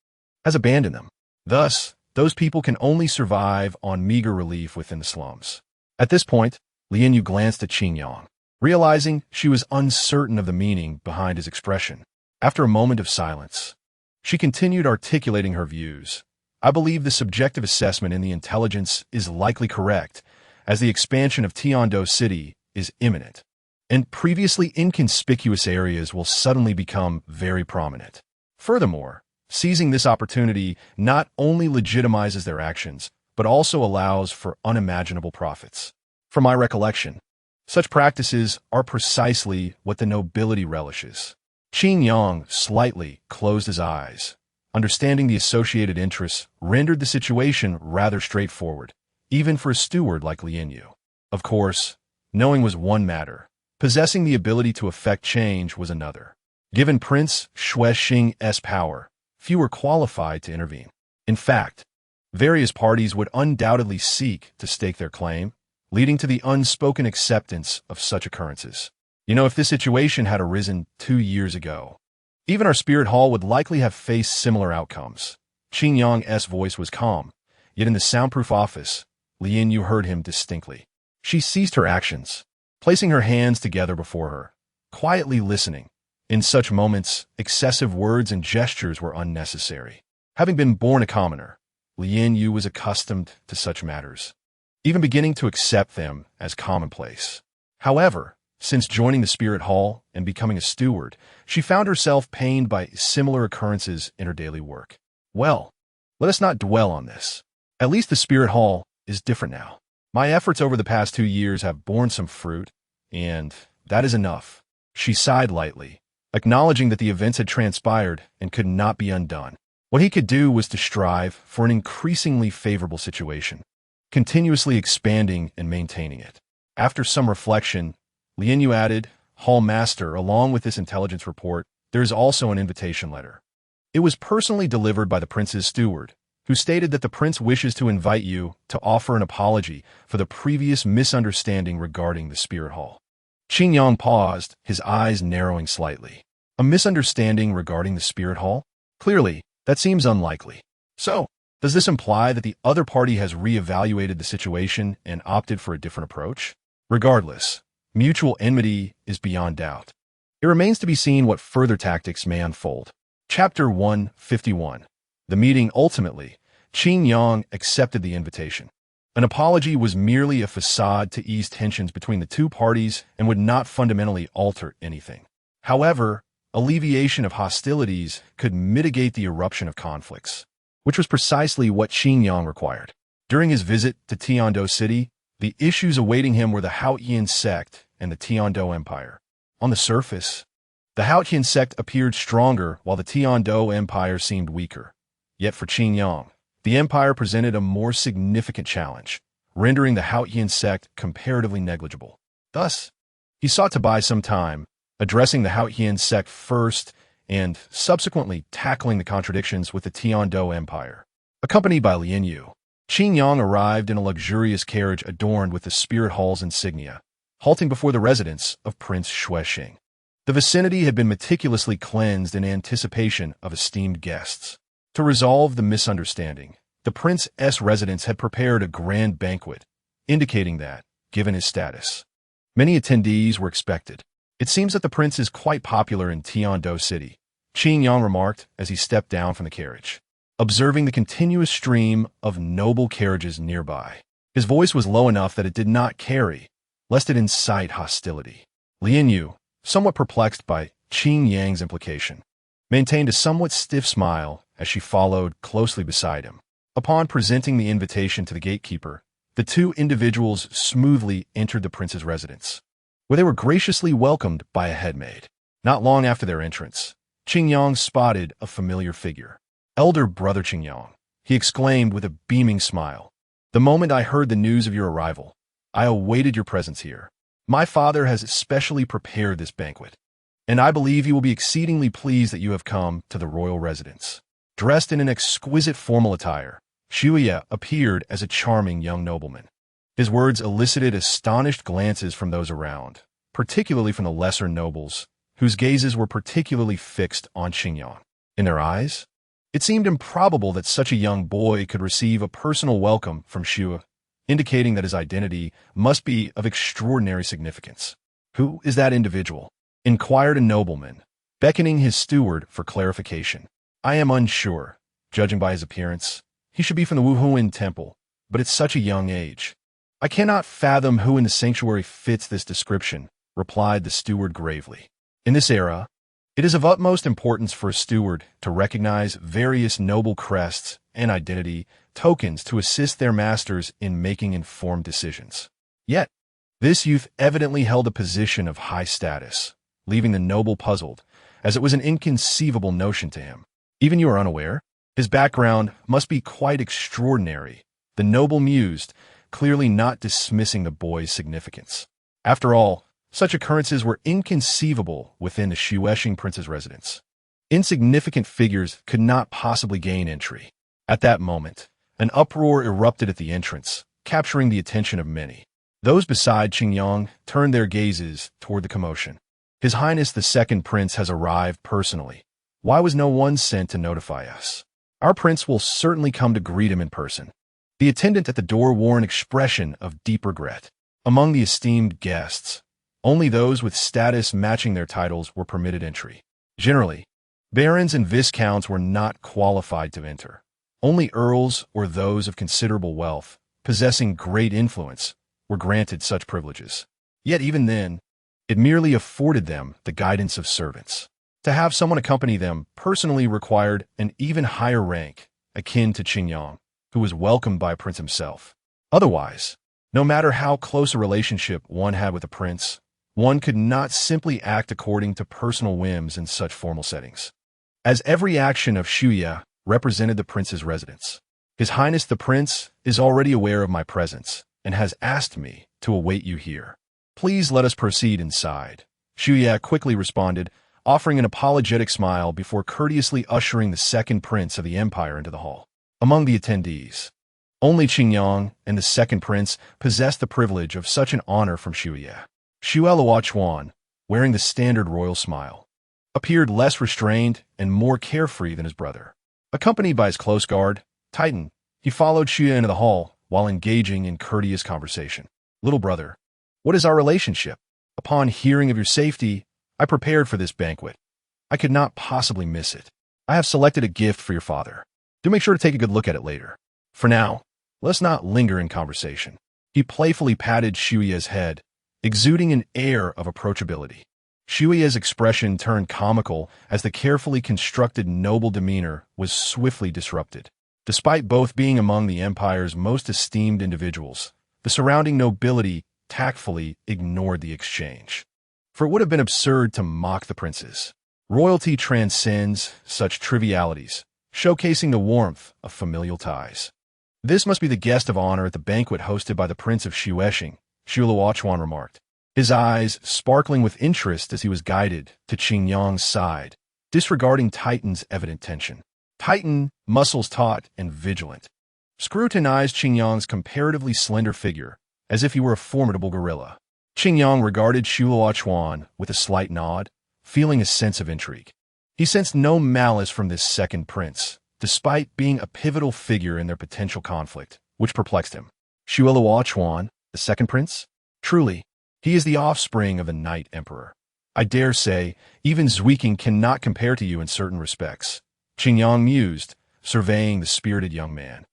has abandoned them. Thus, those people can only survive on meager relief within the slums. At this point, Lian Yu glanced at Qin Yang, realizing she was uncertain of the meaning behind his expression. After a moment of silence, she continued articulating her views. I believe the subjective assessment in the intelligence is likely correct, as the expansion of Tiando City is imminent, and previously inconspicuous areas will suddenly become very prominent. Furthermore, seizing this opportunity not only legitimizes their actions, but also allows for unimaginable profits. From my recollection, such practices are precisely what the nobility relishes. Qin Yang slightly closed his eyes. Understanding the associated interests rendered the situation rather straightforward, even for a steward like Lian Yu. Of course, knowing was one matter. Possessing the ability to effect change was another. Given Prince Xuexing's power, few were qualified to intervene. In fact, various parties would undoubtedly seek to stake their claim, leading to the unspoken acceptance of such occurrences. If this situation had arisen 2 years ago, even our spirit hall would likely have faced similar outcomes. Qin Yang's voice was calm, yet in the soundproof office, Lian Yu heard him distinctly. She ceased her actions, placing her hands together before her, quietly listening. In such moments, excessive words and gestures were unnecessary. Having been born a commoner, Lian Yu was accustomed to such matters, even beginning to accept them as commonplace. However, since joining the Spirit Hall and becoming a steward, she found herself pained by similar occurrences in her daily work. Well, let us not dwell on this. At least the Spirit Hall is different now. My efforts over the past 2 years have borne some fruit, and that is enough. She sighed lightly, acknowledging that the events had transpired and could not be undone. What he could do was to strive for an increasingly favorable situation, continuously expanding and maintaining it. After some reflection, Lian Yu added, Hall Master, along with this intelligence report, there is also an invitation letter. It was personally delivered by the prince's steward, who stated that the prince wishes to invite you to offer an apology for the previous misunderstanding regarding the Spirit Hall. Qin Yang paused, his eyes narrowing slightly. A misunderstanding regarding the Spirit Hall? Clearly, that seems unlikely. So, does this imply that the other party has re-evaluated the situation and opted for a different approach? Regardless, mutual enmity is beyond doubt. It remains to be seen what further tactics may unfold. Chapter 151. The meeting ultimately, Qin Yang accepted the invitation. An apology was merely a facade to ease tensions between the two parties and would not fundamentally alter anything. However, alleviation of hostilities could mitigate the eruption of conflicts, which was precisely what Qin Yang required. During his visit to Tiando City, the issues awaiting him were the Haotian sect and the Tiando Empire. On the surface, the Haotian sect appeared stronger while the Tiando Empire seemed weaker. Yet for Qin Yang, the empire presented a more significant challenge, rendering the Haotian sect comparatively negligible. Thus, he sought to buy some time, addressing the Haotian sect first and subsequently tackling the contradictions with the Tiando Empire. Accompanied by Lian Yu, Qin Yang arrived in a luxurious carriage adorned with the Spirit Hall's insignia, halting before the residence of Prince Xuexing. The vicinity had been meticulously cleansed in anticipation of esteemed guests. To resolve the misunderstanding, the prince's residence had prepared a grand banquet, indicating that, given his status, many attendees were expected. It seems that the prince is quite popular in Tiando City, Qin Yang remarked as he stepped down from the carriage. observing the continuous stream of noble carriages nearby. His voice was low enough that it did not carry, lest it incite hostility. Lian Yu, somewhat perplexed by Qing Yang's implication, maintained a somewhat stiff smile as she followed closely beside him. Upon presenting the invitation to the gatekeeper, the two individuals smoothly entered the prince's residence, where they were graciously welcomed by a headmaid. Not long after their entrance, Qing Yang spotted a familiar figure. "Elder brother Qing Yang," he exclaimed with a beaming smile. "The moment I heard the news of your arrival, I awaited your presence here. My father has especially prepared this banquet, and I believe he will be exceedingly pleased that you have come to the royal residence." Dressed in an exquisite formal attire, Shuya appeared as a charming young nobleman. His words elicited astonished glances from those around, particularly from the lesser nobles, whose gazes were particularly fixed on Qing Yang. In their eyes, it seemed improbable that such a young boy could receive a personal welcome from Shuya, indicating that his identity must be of extraordinary significance. "Who is that individual?" inquired a nobleman, beckoning his steward for clarification. "I am unsure. Judging by his appearance, he should be from the Wuhuan temple, but at such a young age, I cannot fathom who in the sanctuary fits this description," replied the steward gravely. In this era, it is of utmost importance for a steward to recognize various noble crests and identity tokens to assist their masters in making informed decisions. Yet, this youth evidently held a position of high status, leaving the noble puzzled, as it was an inconceivable notion to him. "Even you are unaware? His background must be quite extraordinary," the noble mused, clearly not dismissing the boy's significance. After all, such occurrences were inconceivable within the Shueshing prince's residence. Insignificant figures could not possibly gain entry. At that moment, an uproar erupted at the entrance, capturing the attention of many. Those beside Qing Yang turned their gazes toward the commotion. "His Highness the Second Prince has arrived personally. Why was no one sent to notify us? Our prince will certainly come to greet him in person." The attendant at the door wore an expression of deep regret. Among the esteemed guests, only those with status matching their titles were permitted entry. Generally, barons and viscounts were not qualified to enter. Only earls or those of considerable wealth, possessing great influence, were granted such privileges. Yet even then, it merely afforded them the guidance of servants. To have someone accompany them personally required an even higher rank, akin to Qing Yang, who was welcomed by a prince himself. Otherwise, no matter how close a relationship one had with a prince, one could not simply act according to personal whims in such formal settings. As every action of Shuya represented the prince's residence, His Highness the Prince is already aware of my presence and has asked me to await you here. Please let us proceed inside. Shuya quickly responded, offering an apologetic smile before courteously ushering the second prince of the empire into the hall. Among the attendees, only Qing Yang and the second prince possessed the privilege of such an honor from Shuya. Shueluo, wearing the standard royal smile, appeared less restrained and more carefree than his brother. Accompanied by his close guard, Titan, he followed Shuya into the hall while engaging in courteous conversation. "Little brother, what is our relationship? Upon hearing of your safety, I prepared for this banquet. I could not possibly miss it. I have selected a gift for your father. Do make sure to take a good look at it later. For now, let's not linger in conversation." He playfully patted Shuya's head, exuding an air of approachability. Shuya's expression turned comical as the carefully constructed noble demeanor was swiftly disrupted. Despite both being among the empire's most esteemed individuals, the surrounding nobility tactfully ignored the exchange. For it would have been absurd to mock the princes. Royalty transcends such trivialities, showcasing the warmth of familial ties. "This must be the guest of honor at the banquet hosted by the Prince of Shueshing," Shueluo remarked, his eyes sparkling with interest as he was guided to Qing Yang's side, disregarding Titan's evident tension. Titan, muscles taut and vigilant, scrutinized Qing Yang's comparatively slender figure as if he were a formidable gorilla. Qing Yang regarded Shueluo with a slight nod, feeling a sense of intrigue. He sensed no malice from this second prince, despite being a pivotal figure in their potential conflict, which perplexed him. Shueluo, the second prince? Truly, he is the offspring of the Night Emperor. I dare say, even Zuiking cannot compare to you in certain respects. Qing Yang mused, surveying the spirited young man,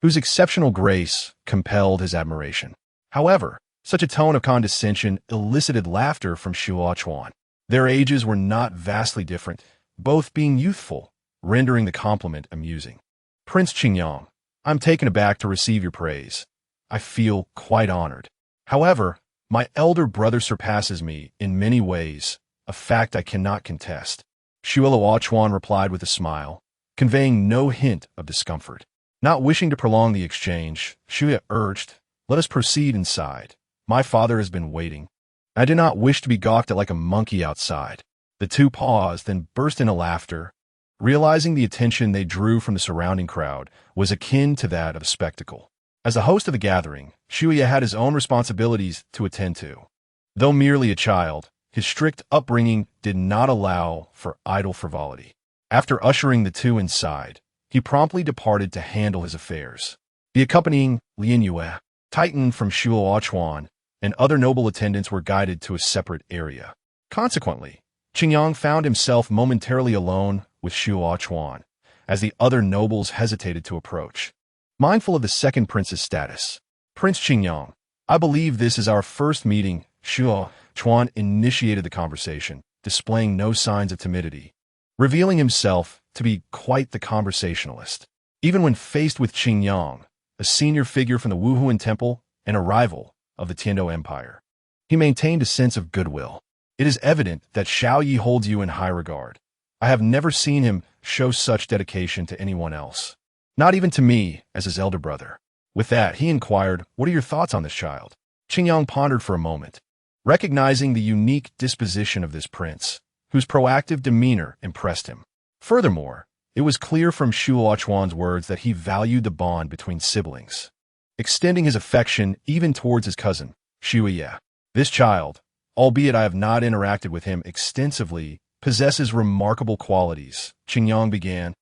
whose exceptional grace compelled his admiration. However, such a tone of condescension elicited laughter from Shuo. Their ages were not vastly different, both being youthful, rendering the compliment amusing. Prince Qingyang, I'm taken aback to receive your praise. I feel quite honored. However, my elder brother surpasses me in many ways, a fact I cannot contest. Shuo replied with a smile, conveying no hint of discomfort. Not wishing to prolong the exchange, Shuya urged, let us proceed inside. My father has been waiting. I did not wish to be gawked at like a monkey outside. The two paused, then burst into laughter, realizing the attention they drew from the surrounding crowd was akin to that of a spectacle. As the host of the gathering, Shuya had his own responsibilities to attend to. Though merely a child, his strict upbringing did not allow for idle frivolity. After ushering the two inside, he promptly departed to handle his affairs. The accompanying Lin Yue, Titan from Shuo, and other noble attendants were guided to a separate area. Consequently, Qingyang found himself momentarily alone with Shuo, as the other nobles hesitated to approach. Mindful of the second prince's status, Prince Qingyang, I believe this is our first meeting. Shuo initiated the conversation, displaying no signs of timidity, revealing himself to be quite the conversationalist. Even when faced with Qingyang, a senior figure from the Wuhuan Temple and a rival of the Tiando Empire, he maintained a sense of goodwill. It is evident that Xiao Yi holds you in high regard. I have never seen him show such dedication to anyone else, not even to me as his elder brother. With that, he inquired, what are your thoughts on this child? Qingyang pondered for a moment, recognizing the unique disposition of this prince, whose proactive demeanor impressed him. Furthermore, it was clear from Shuo's words that he valued the bond between siblings, extending his affection even towards his cousin, Shuya. This child, albeit I have not interacted with him extensively, possesses remarkable qualities, Qingyang began,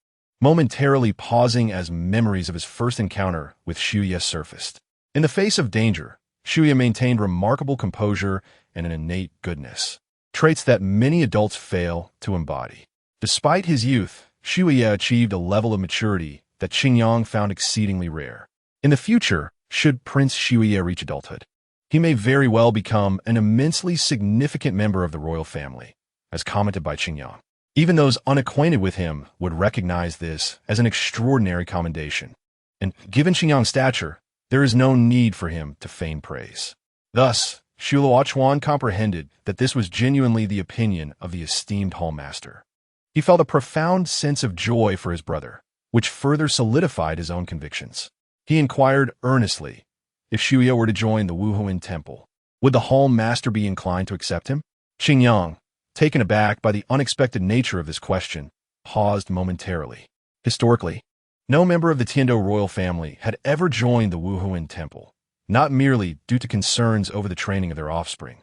momentarily pausing as memories of his first encounter with Shuya surfaced. In the face of danger, Shuya maintained remarkable composure and an innate goodness, traits that many adults fail to embody. Despite his youth, Shuya achieved a level of maturity that Qingyang found exceedingly rare. In the future, should Prince Shuya reach adulthood, he may very well become an immensely significant member of the royal family, as commented by Qingyang. Even those unacquainted with him would recognize this as an extraordinary commendation. And given Qingyang's stature, there is no need for him to feign praise. Thus, Shuo comprehended that this was genuinely the opinion of the esteemed hallmaster. He felt a profound sense of joy for his brother, which further solidified his own convictions. He inquired earnestly, if Shuya were to join the Wuhuan Temple, would the hallmaster be inclined to accept him? Qingyang, taken aback by the unexpected nature of this question, paused momentarily. Historically, no member of the Tiando royal family had ever joined the Wuhuan Temple, not merely due to concerns over the training of their offspring,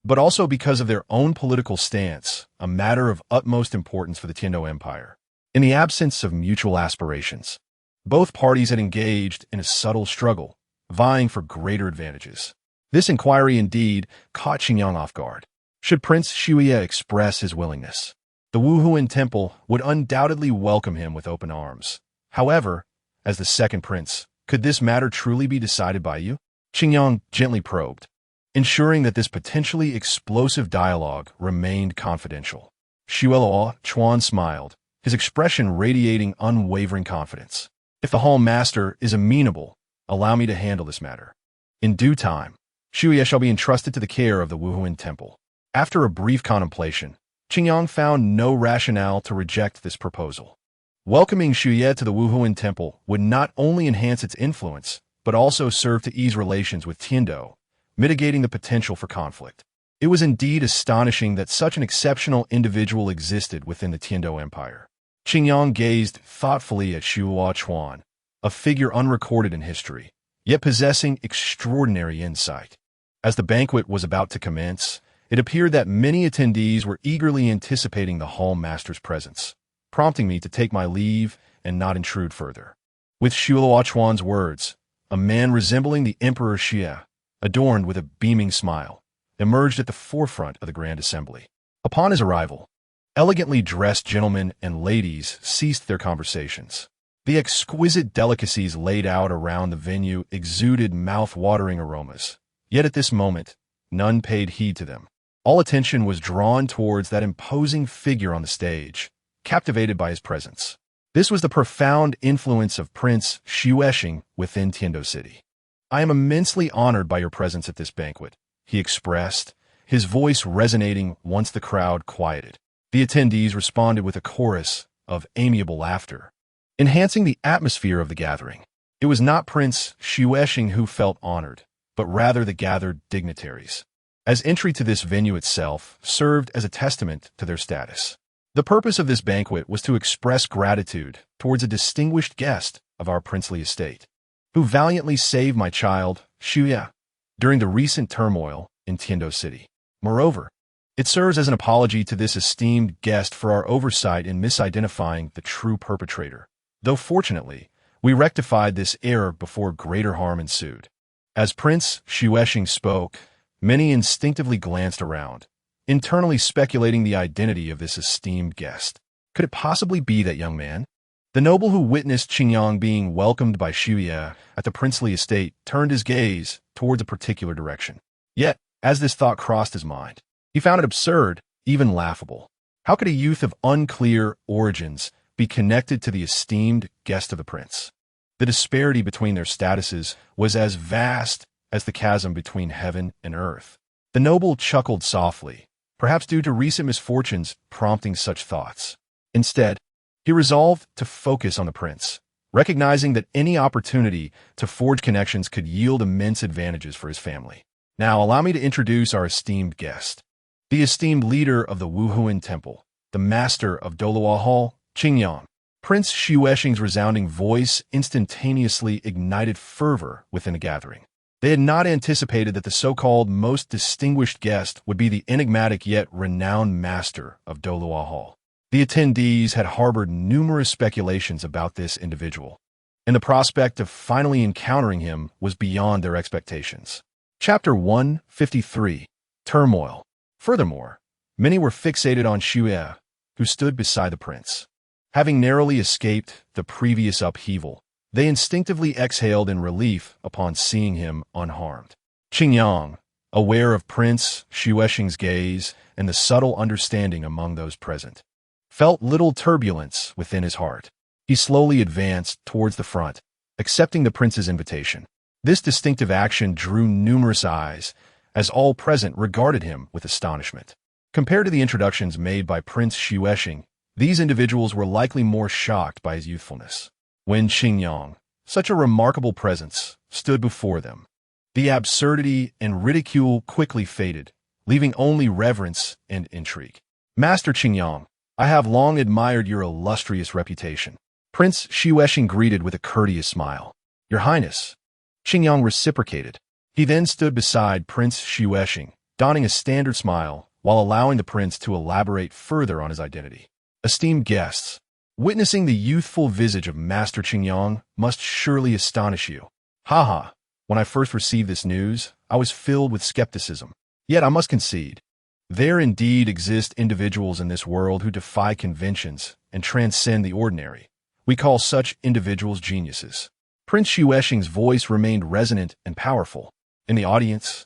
but also because of their own political stance, a matter of utmost importance for the Tiando Empire. In the absence of mutual aspirations, both parties had engaged in a subtle struggle, vying for greater advantages. This inquiry indeed caught Qingyang off guard. Should Prince Shuya express his willingness, the Wuhuan Temple would undoubtedly welcome him with open arms. However, as the second prince, could this matter truly be decided by you? Qingyang gently probed, ensuring that this potentially explosive dialogue remained confidential. Shuo smiled, his expression radiating unwavering confidence. If the hallmaster is amenable, allow me to handle this matter. In due time, Shuya shall be entrusted to the care of the Wuhuan Temple. After a brief contemplation, Qingyang found no rationale to reject this proposal. Welcoming Shuya to the Wuhuan Temple would not only enhance its influence, but also serve to ease relations with Tiando, mitigating the potential for conflict. It was indeed astonishing that such an exceptional individual existed within the Tiando Empire. Qingyang gazed thoughtfully at Shuo, a figure unrecorded in history, yet possessing extraordinary insight. As the banquet was about to commence, it appeared that many attendees were eagerly anticipating the hallmaster's presence, prompting me to take my leave and not intrude further. With Shuo's words, a man resembling the Emperor Xie, adorned with a beaming smile, emerged at the forefront of the grand assembly. Upon his arrival, elegantly dressed gentlemen and ladies ceased their conversations, The exquisite delicacies laid out around the venue exuded mouth-watering aromas. Yet at this moment, none paid heed to them. All attention was drawn towards that imposing figure on the stage, captivated by his presence. This was the profound influence of Prince Xuexing within Tiando City. "I am immensely honored by your presence at this banquet," he expressed, his voice resonating once the crowd quieted. The attendees responded with a chorus of amiable laughter, enhancing the atmosphere of the gathering. It was not Prince Xuexing who felt honored, but rather the gathered dignitaries, as entry to this venue itself served as a testament to their status. The purpose of this banquet was to express gratitude towards a distinguished guest of our princely estate, who valiantly saved my child, Xuya, during the recent turmoil in Tiando City. Moreover, it serves as an apology to this esteemed guest for our oversight in misidentifying the true perpetrator, though fortunately, we rectified this error before greater harm ensued. As Prince Xuexing spoke, many instinctively glanced around, internally speculating the identity of this esteemed guest. Could it possibly be that young man? The noble who witnessed Qingyang being welcomed by Xuya at the princely estate turned his gaze towards a particular direction. Yet, as this thought crossed his mind, he found it absurd, even laughable. How could a youth of unclear origins be connected to the esteemed guest of the prince? The disparity between their statuses was as vast as the chasm between heaven and earth. The noble chuckled softly, perhaps due to recent misfortunes prompting such thoughts. Instead, he resolved to focus on the prince, recognizing that any opportunity to forge connections could yield immense advantages for his family. Now, allow me to introduce our esteemed guest, the esteemed leader of the Wuhuan Temple, the master of Douluo Hall, Qingyang. Prince Xuexing's resounding voice instantaneously ignited fervor within the gathering. They had not anticipated that the so-called most distinguished guest would be the enigmatic yet renowned master of Douluo Hall. The attendees had harbored numerous speculations about this individual, and the prospect of finally encountering him was beyond their expectations. Chapter 153. Turmoil. Furthermore, many were fixated on Xuya, who stood beside the prince. Having narrowly escaped the previous upheaval, they instinctively exhaled in relief upon seeing him unharmed. Qingyang, aware of Prince Xuexing's gaze and the subtle understanding among those present, felt little turbulence within his heart. He slowly advanced towards the front, accepting the prince's invitation. This distinctive action drew numerous eyes, as all present regarded him with astonishment. Compared to the introductions made by Prince Xuexing, these individuals were likely more shocked by his youthfulness. When Qingyang, such a remarkable presence, stood before them, the absurdity and ridicule quickly faded, leaving only reverence and intrigue. "Master Qingyang, I have long admired your illustrious reputation." Prince Xuexing greeted with a courteous smile. "Your Highness." Qingyang reciprocated. He then stood beside Prince Xuexing, donning a standard smile, while allowing the prince to elaborate further on his identity. "Esteemed guests, witnessing the youthful visage of Master Qingyang must surely astonish you. Haha, when I first received this news, I was filled with skepticism. Yet I must concede, there indeed exist individuals in this world who defy conventions and transcend the ordinary. We call such individuals geniuses." Prince Xuexing's voice remained resonant and powerful. In the audience,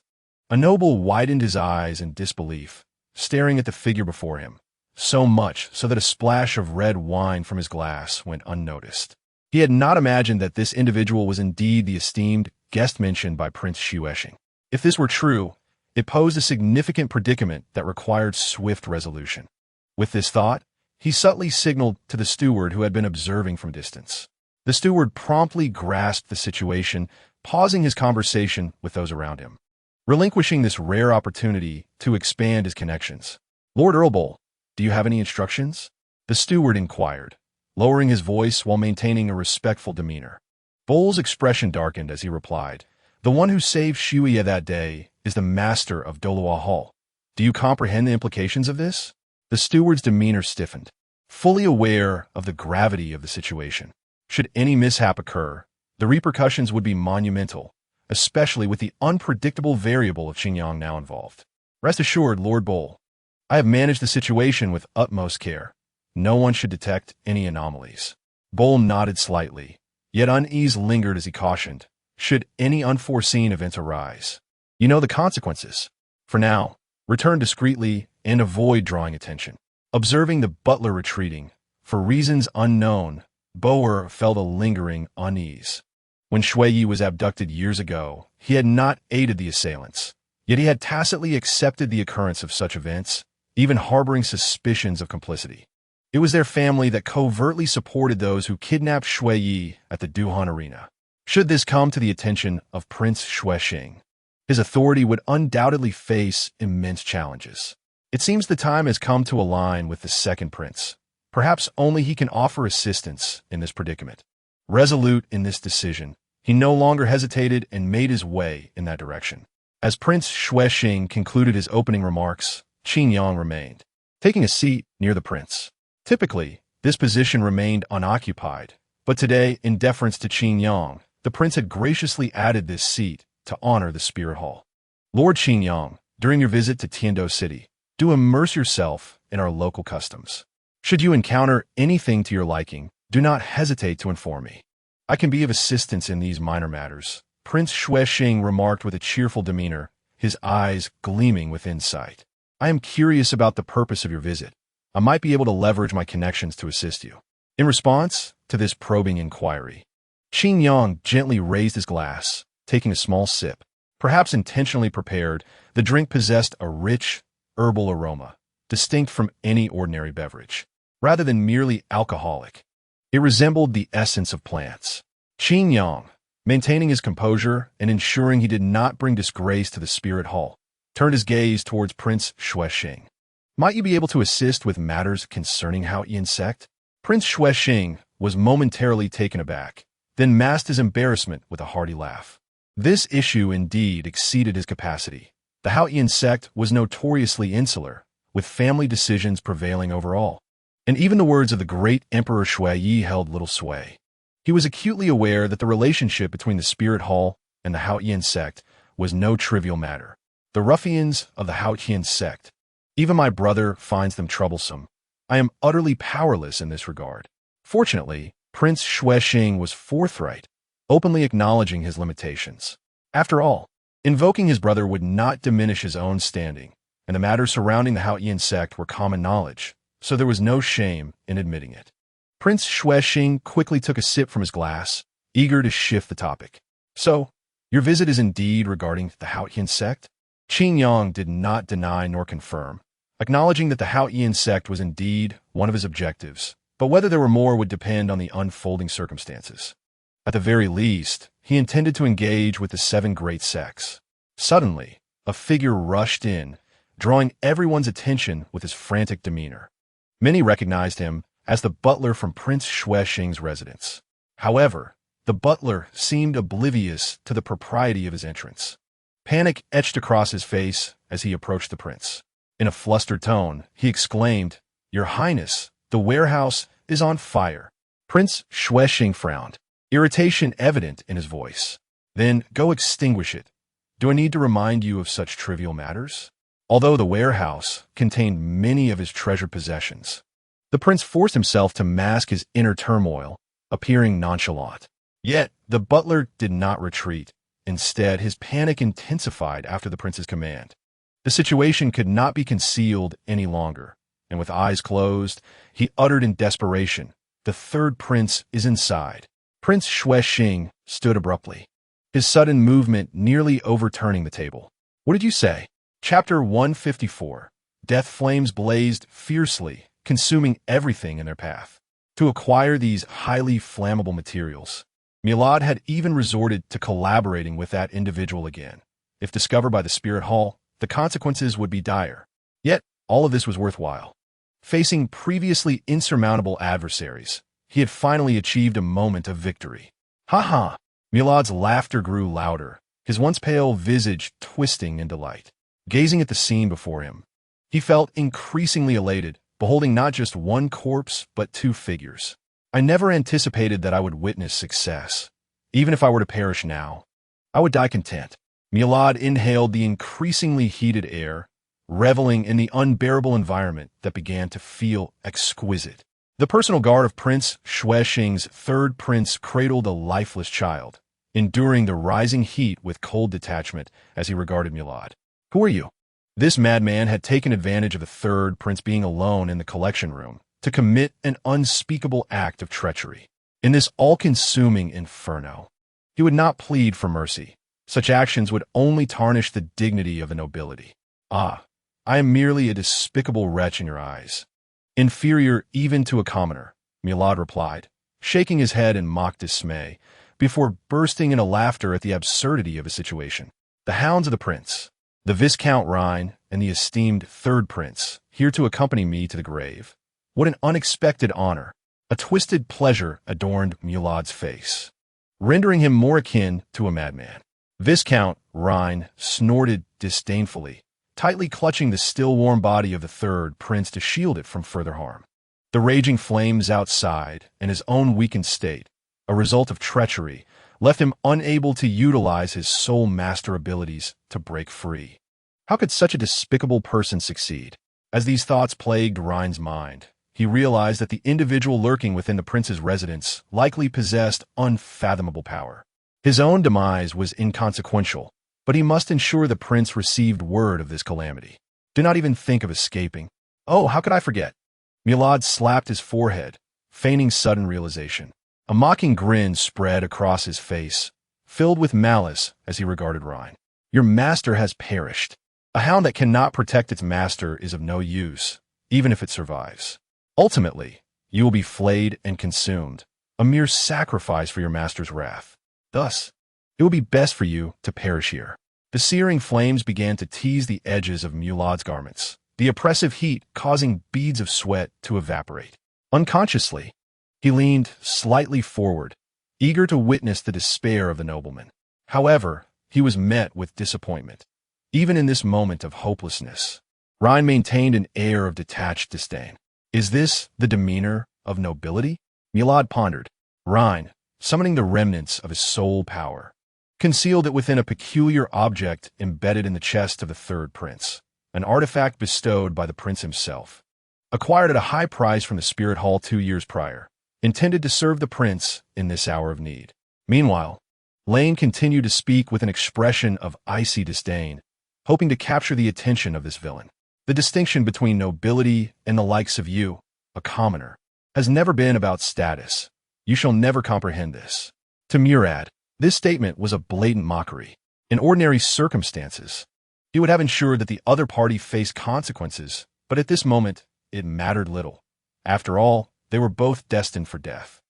a noble widened his eyes in disbelief, staring at the figure before him, so much so that a splash of red wine from his glass went unnoticed. He had not imagined that this individual was indeed the esteemed guest mentioned by Prince Xuexing. If this were true, it posed a significant predicament that required swift resolution. With this thought, he subtly signaled to the steward who had been observing from distance. The steward promptly grasped the situation, pausing his conversation with those around him, relinquishing this rare opportunity to expand his connections. "Lord Earlbowl, do you have any instructions?" the steward inquired, lowering his voice while maintaining a respectful demeanor. Bowl's expression darkened as he replied, "The one who saved Xuya that day is the master of Douluo Hall. Do you comprehend the implications of this?" The steward's demeanor stiffened, fully aware of the gravity of the situation. Should any mishap occur, the repercussions would be monumental, especially with the unpredictable variable of Qingyang now involved. "Rest assured, Lord Bowl, I have managed the situation with utmost care. No one should detect any anomalies." Bull nodded slightly, yet unease lingered as he cautioned, should any unforeseen events arise. You know the consequences. For now, return discreetly and avoid drawing attention. Observing the butler retreating, for reasons unknown, Boer felt a lingering unease. When Shui Yi was abducted years ago, he had not aided the assailants, yet he had tacitly accepted the occurrence of such events, even harboring suspicions of complicity. It was their family that covertly supported those who kidnapped Shui Yi at the Duhan Arena. Should this come to the attention of Prince Xuexing, his authority would undoubtedly face immense challenges. It seems the time has come to align with the second prince. Perhaps only he can offer assistance in this predicament. Resolute in this decision, he no longer hesitated and made his way in that direction. As Prince Xuexing concluded his opening remarks, Qin Yang remained, taking a seat near the prince. Typically, this position remained unoccupied, but today, in deference to Qin Yang, the prince had graciously added this seat to honor the Spirit Hall. Lord Qin Yang, during your visit to Tiando City, do immerse yourself in our local customs. Should you encounter anything to your liking, do not hesitate to inform me. I can be of assistance in these minor matters, Prince Xuexing remarked with a cheerful demeanor, his eyes gleaming with insight. I am curious about the purpose of your visit. I might be able to leverage my connections to assist you. In response to this probing inquiry, Qin Yang gently raised his glass, taking a small sip. Perhaps intentionally prepared, the drink possessed a rich, herbal aroma, distinct from any ordinary beverage. Rather than merely alcoholic, it resembled the essence of plants. Qin Yang, maintaining his composure and ensuring he did not bring disgrace to the Spirit Hall, turned his gaze towards Prince Xuexing. Might you be able to assist with matters concerning Haotian sect? Prince Xuexing was momentarily taken aback, then masked his embarrassment with a hearty laugh. This issue indeed exceeded his capacity. The Haotian sect was notoriously insular, with family decisions prevailing over all. And even the words of the great Emperor Shui Yi held little sway. He was acutely aware that the relationship between the Spirit Hall and the Haotian sect was no trivial matter. The ruffians of the Haotian sect, even my brother finds them troublesome. I am utterly powerless in this regard. Fortunately, Prince Xuexing was forthright, openly acknowledging his limitations. After all, invoking his brother would not diminish his own standing, and the matters surrounding the Haotian sect were common knowledge, so there was no shame in admitting it. Prince Xuexing quickly took a sip from his glass, eager to shift the topic. So, your visit is indeed regarding the Haotian sect? Qin Yang did not deny nor confirm, acknowledging that the Haotian sect was indeed one of his objectives, but whether there were more would depend on the unfolding circumstances. At the very least, he intended to engage with the 7 great sects. Suddenly, a figure rushed in, drawing everyone's attention with his frantic demeanor. Many recognized him as the butler from Prince Xuexing's residence. However, the butler seemed oblivious to the propriety of his entrance. Panic etched across his face as he approached the prince. In a flustered tone, he exclaimed, "Your Highness, the warehouse is on fire." Prince Xuexing frowned, irritation evident in his voice. "Then go extinguish it. Do I need to remind you of such trivial matters?" Although the warehouse contained many of his treasured possessions, the prince forced himself to mask his inner turmoil, appearing nonchalant. Yet, the butler did not retreat. Instead, his panic intensified after the prince's command. The situation could not be concealed any longer, and with eyes closed, he uttered in desperation, "The third prince is inside." Prince Xuexing stood abruptly, his sudden movement nearly overturning the table. "What did you say?" Chapter 154. Death flames blazed fiercely, consuming everything in their path. To acquire these highly flammable materials, Milad had even resorted to collaborating with that individual again. If discovered by the Spirit Hall, the consequences would be dire. Yet, all of this was worthwhile. Facing previously insurmountable adversaries, he had finally achieved a moment of victory. "Ha ha!" Milad's laughter grew louder, his once pale visage twisting in delight. Gazing at the scene before him, he felt increasingly elated, beholding not just one corpse, but 2 figures. "I never anticipated that I would witness success. Even if I were to perish now, I would die content." Milad inhaled the increasingly heated air, reveling in the unbearable environment that began to feel exquisite. The personal guard of Prince Shuexing's third prince cradled a lifeless child, enduring the rising heat with cold detachment as he regarded Milad. Who are you? This madman had taken advantage of the third prince being alone in the collection room to commit an unspeakable act of treachery. In this all-consuming inferno, he would not plead for mercy. Such actions would only tarnish the dignity of the nobility. Ah, I am merely a despicable wretch in your eyes. Inferior even to a commoner, Milad replied, shaking his head in mock dismay, before bursting into laughter at the absurdity of his situation. The hounds of the prince, the Viscount Rhine, and the esteemed third prince, here to accompany me to the grave. What an unexpected honor. A twisted pleasure adorned Milad's face, rendering him more akin to a madman. Viscount Rhine snorted disdainfully, tightly clutching the still warm body of the third prince to shield it from further harm. The raging flames outside and his own weakened state, a result of treachery, left him unable to utilize his soul master abilities to break free. How could such a despicable person succeed? As these thoughts plagued Rhine's mind, he realized that the individual lurking within the prince's residence likely possessed unfathomable power. His own demise was inconsequential, but he must ensure the prince received word of this calamity. Do not even think of escaping. Oh, how could I forget? Milad slapped his forehead, feigning sudden realization. A mocking grin spread across his face, filled with malice as he regarded Rhine. Your master has perished. A hound that cannot protect its master is of no use, even if it survives. Ultimately, you will be flayed and consumed, a mere sacrifice for your master's wrath. Thus, it will be best for you to perish here. The searing flames began to tease the edges of Milad's garments, the oppressive heat causing beads of sweat to evaporate. Unconsciously, he leaned slightly forward, eager to witness the despair of the nobleman. However, he was met with disappointment. Even in this moment of hopelessness, Rhine maintained an air of detached disdain. Is this the demeanor of nobility? Milad pondered. Rhine, summoning the remnants of his soul power, concealed it within a peculiar object embedded in the chest of the third prince, an artifact bestowed by the prince himself. Acquired at a high price from the spirit hall 2 years prior, intended to serve the prince in this hour of need. Meanwhile, Lane continued to speak with an expression of icy disdain, hoping to capture the attention of this villain. The distinction between nobility and the likes of you, a commoner, has never been about status. You shall never comprehend this. To Murad, this statement was a blatant mockery. In ordinary circumstances, he would have ensured that the other party faced consequences, but at this moment, it mattered little. After all, they were both destined for death.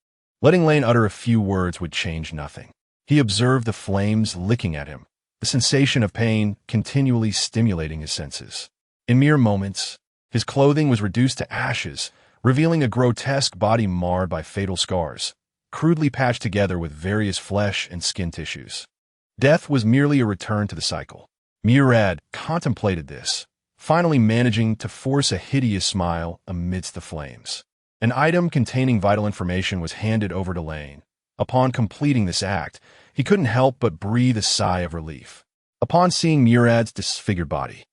Letting Lane utter a few words would change nothing. He observed the flames licking at him, the sensation of pain continually stimulating his senses. In mere moments, his clothing was reduced to ashes, revealing a grotesque body marred by fatal scars, crudely patched together with various flesh and skin tissues. Death was merely a return to the cycle. Murad contemplated this, finally managing to force a hideous smile amidst the flames. An item containing vital information was handed over to Lane. Upon completing this act, he couldn't help but breathe a sigh of relief. Upon seeing Murad's disfigured body,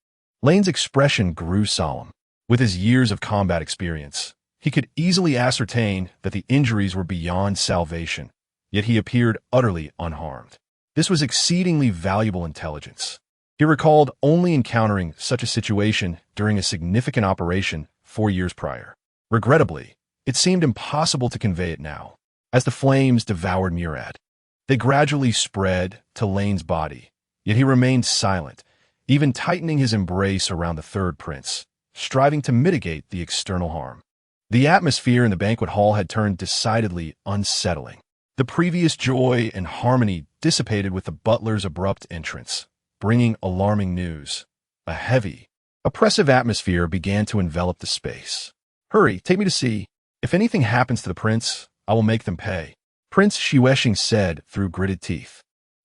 Lane's expression grew solemn. With his years of combat experience, he could easily ascertain that the injuries were beyond salvation, yet he appeared utterly unharmed. This was exceedingly valuable intelligence. He recalled only encountering such a situation during a significant operation 4 years prior. Regrettably, it seemed impossible to convey it now. As the flames devoured Murad, they gradually spread to Lane's body, yet he remained silent, even tightening his embrace around the third prince, striving to mitigate the external harm. The atmosphere in the banquet hall had turned decidedly unsettling. The previous joy and harmony dissipated with the butler's abrupt entrance, bringing alarming news. A heavy, oppressive atmosphere began to envelop the space. Hurry, take me to see. If anything happens to the prince, I will make them pay, Prince Shuexing said through gritted teeth,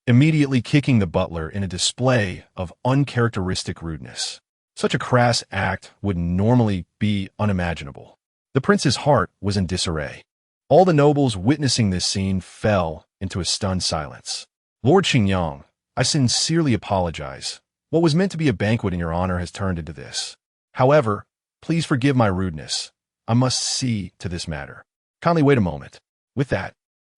immediately kicking the butler in a display of uncharacteristic rudeness. Such a crass act would normally be unimaginable. The prince's heart was in disarray. All the nobles witnessing this scene fell into a stunned silence. Lord Xingyang, I sincerely apologize. What was meant to be a banquet in your honor has turned into this. However, please forgive my rudeness. I must see to this matter. Kindly wait a moment. With that,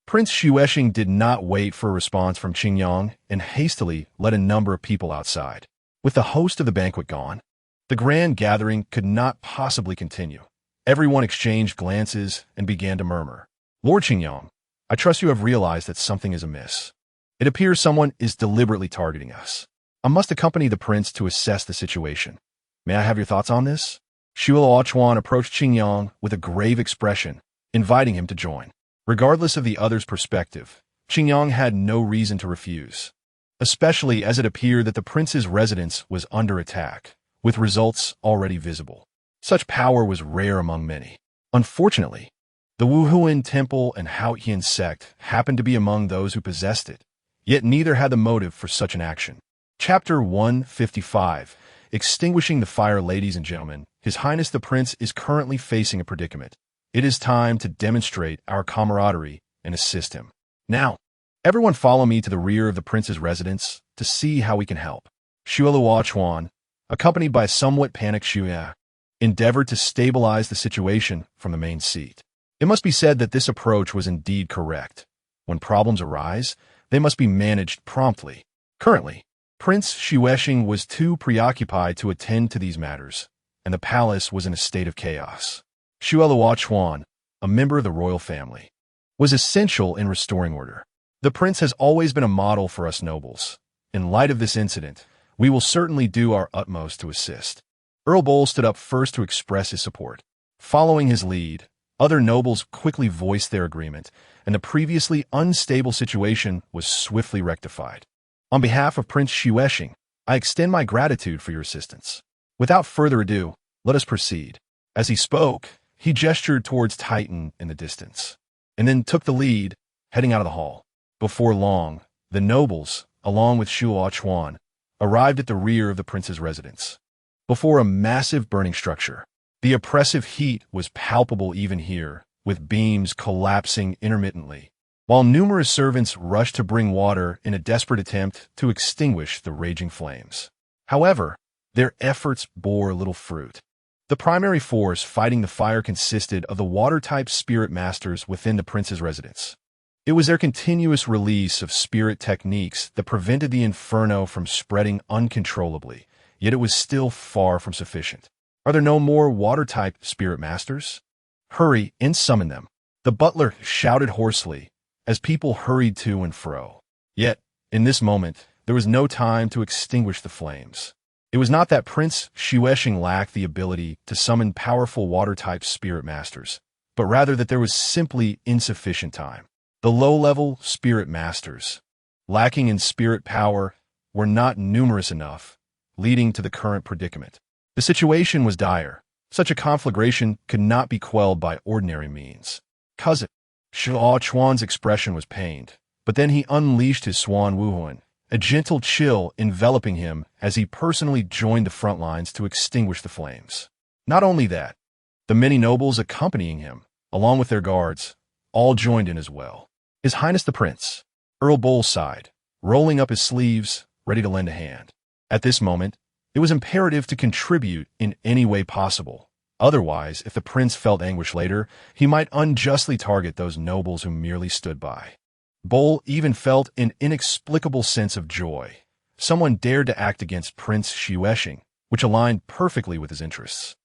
Prince Xuesheng did not wait for a response from Qingyang and hastily led a number of people outside. With the host of the banquet gone, the grand gathering could not possibly continue. Everyone exchanged glances and began to murmur. Lord Qingyang, I trust you have realized that something is amiss. It appears someone is deliberately targeting us. I must accompany the prince to assess the situation. May I have your thoughts on this? Shuo approached Qingyang with a grave expression, inviting him to join. Regardless of the other's perspective, Qingyang had no reason to refuse, especially as it appeared that the prince's residence was under attack, with results already visible. Such power was rare among many. Unfortunately, the Wuhuan Temple and Haotian sect happened to be among those who possessed it, yet neither had the motive for such an action. Chapter 155. Extinguishing the fire. Ladies and gentlemen, His Highness the Prince is currently facing a predicament. It is time to demonstrate our camaraderie and assist him. Now, everyone follow me to the rear of the prince's residence to see how we can help. Shuo, accompanied by a somewhat panicked Xue, endeavored to stabilize the situation from the main seat. It must be said that this approach was indeed correct. When problems arise, they must be managed promptly. Currently, Prince Xuesheng was too preoccupied to attend to these matters, and the palace was in a state of chaos. Shuo, a member of the royal family, was essential in restoring order. The prince has always been a model for us nobles. In light of this incident, we will certainly do our utmost to assist. Earl Bowl stood up first to express his support. Following his lead, other nobles quickly voiced their agreement, and the previously unstable situation was swiftly rectified. On behalf of Prince Xuesheng, I extend my gratitude for your assistance. Without further ado, let us proceed. As he spoke, he gestured towards Titan in the distance, and then took the lead, heading out of the hall. Before long, the nobles, along with Shuo, arrived at the rear of the prince's residence. Before a massive burning structure, the oppressive heat was palpable even here, with beams collapsing intermittently, while numerous servants rushed to bring water in a desperate attempt to extinguish the raging flames. However, their efforts bore little fruit. The primary force fighting the fire consisted of the water-type spirit masters within the prince's residence. It was their continuous release of spirit techniques that prevented the inferno from spreading uncontrollably, yet it was still far from sufficient. Are there no more water-type spirit masters? Hurry and summon them. The butler shouted hoarsely as people hurried to and fro. Yet, in this moment, there was no time to extinguish the flames. It was not that Prince Xuesheng lacked the ability to summon powerful water-type spirit masters, but rather that there was simply insufficient time. The low-level spirit masters, lacking in spirit power, were not numerous enough, leading to the current predicament. The situation was dire. Such a conflagration could not be quelled by ordinary means. Cousin Shuo expression was pained, but then he unleashed his Swan Wuhuan, a gentle chill enveloping him as he personally joined the front lines to extinguish the flames. Not only that, the many nobles accompanying him, along with their guards, all joined in as well. His Highness the Prince, Earl Bowl sighed, rolling up his sleeves, ready to lend a hand. At this moment, it was imperative to contribute in any way possible. Otherwise, if the prince felt anguish later, he might unjustly target those nobles who merely stood by. Bowl even felt an inexplicable sense of joy. Someone dared to act against Prince Xuesheng, which aligned perfectly with his interests.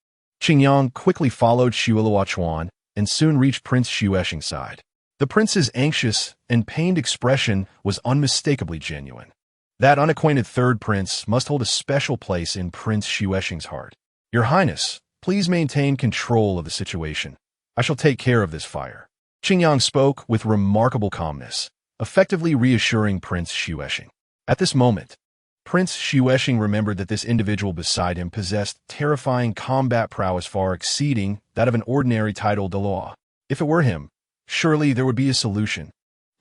Qingyang quickly followed Shuo and soon reached Prince Xuesheng's side. The prince's anxious and pained expression was unmistakably genuine. That unacquainted third prince must hold a special place in Prince Xuesheng's heart. Your Highness, please maintain control of the situation. I shall take care of this fire. Qingyang spoke with remarkable calmness, effectively reassuring Prince Xuesheng. At this moment, Prince Xuesheng remembered that this individual beside him possessed terrifying combat prowess far exceeding that of an ordinary titled Dalu. If it were him, surely there would be a solution.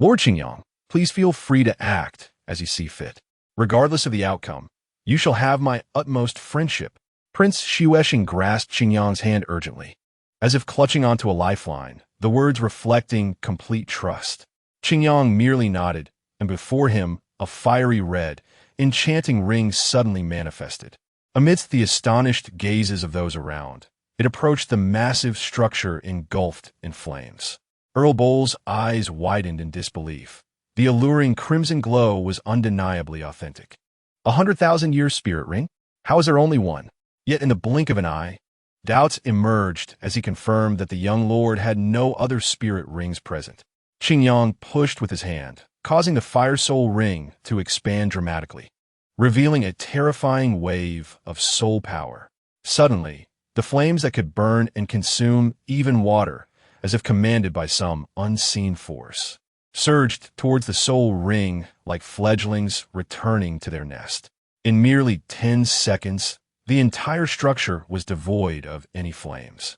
Lord Qingyang, please feel free to act as you see fit. Regardless of the outcome, you shall have my utmost friendship. Prince Xuesheng grasped Qingyang's hand urgently, as if clutching onto a lifeline, the words reflecting complete trust. Qingyang merely nodded, and before him, a fiery red, enchanting ring suddenly manifested. Amidst the astonished gazes of those around, It approached the massive structure engulfed in flames. Earl Bowl's eyes widened in disbelief. The alluring crimson glow was undeniably authentic. 100,000-year spirit ring? How is there only one? Yet in the blink of an eye, doubts emerged as he confirmed that the young lord had no other spirit rings present. Qingyang pushed with his hand, causing the Fire Soul ring to expand dramatically, revealing a terrifying wave of soul power. Suddenly, the flames that could burn and consume even water, as if commanded by some unseen force, surged towards the soul ring like fledglings returning to their nest. In merely 10 seconds, the entire structure was devoid of any flames,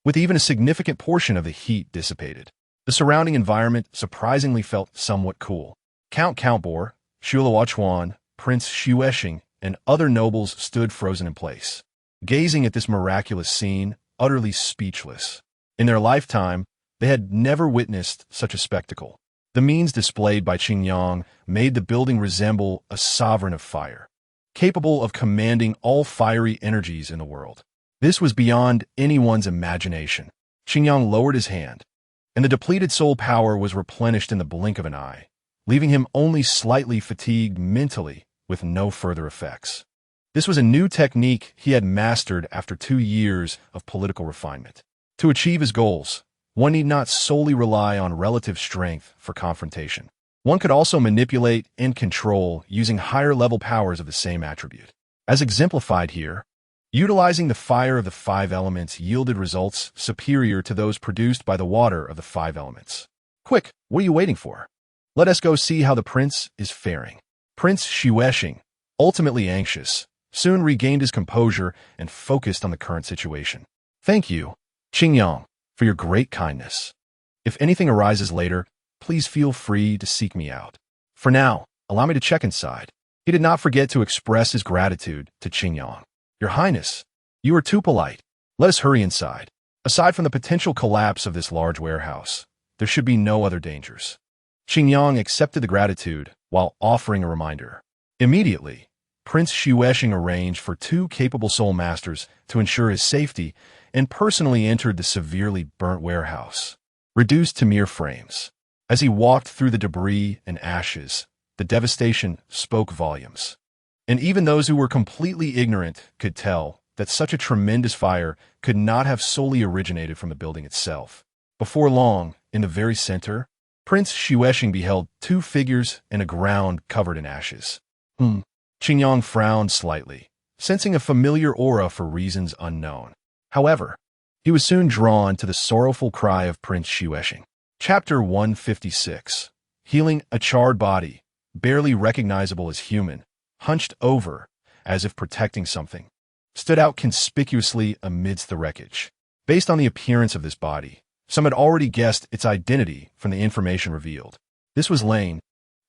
with even a significant portion of the heat dissipated. The surrounding environment surprisingly felt somewhat cool. Count Countbor, Shulawachuan, Prince Xueshing, and other nobles stood frozen in place, gazing at this miraculous scene, utterly speechless. In their lifetime, they had never witnessed such a spectacle. The means displayed by Qingyang made the building resemble a sovereign of fire, capable of commanding all fiery energies in the world. This was beyond anyone's imagination. Qingyang lowered his hand, and the depleted soul power was replenished in the blink of an eye, leaving him only slightly fatigued mentally with no further effects. This was a new technique he had mastered after 2 years of political refinement. To achieve his goals, one need not solely rely on relative strength for confrontation. One could also manipulate and control using higher-level powers of the same attribute. As exemplified here, utilizing the fire of the 5 elements yielded results superior to those produced by the water of the 5 elements. Quick, what are you waiting for? Let us go see how the prince is faring. Prince Xueshing, ultimately anxious, soon regained his composure and focused on the current situation. Thank you, Qingyang, for your great kindness. If anything arises later, please feel free to seek me out. For now, allow me to check inside. He did not forget to express his gratitude to Qingyang. Your Highness, you are too polite. Let us hurry inside. Aside from the potential collapse of this large warehouse, there should be no other dangers. Qingyang accepted the gratitude while offering a reminder. Immediately, Prince Xueshing arranged for 2 capable soul masters to ensure his safety and personally entered the severely burnt warehouse, reduced to mere frames. As he walked through the debris and ashes, the devastation spoke volumes. And even those who were completely ignorant could tell that such a tremendous fire could not have solely originated from the building itself. Before long, in the very center, Prince Xueshing beheld 2 figures and a ground covered in ashes. Qingyang frowned slightly, sensing a familiar aura for reasons unknown. However, he was soon drawn to the sorrowful cry of Prince Xueshing. Chapter 156. Healing a charred body, barely recognizable as human, hunched over, as if protecting something, stood out conspicuously amidst the wreckage. Based on the appearance of this body, some had already guessed its identity from the information revealed. This was Lane,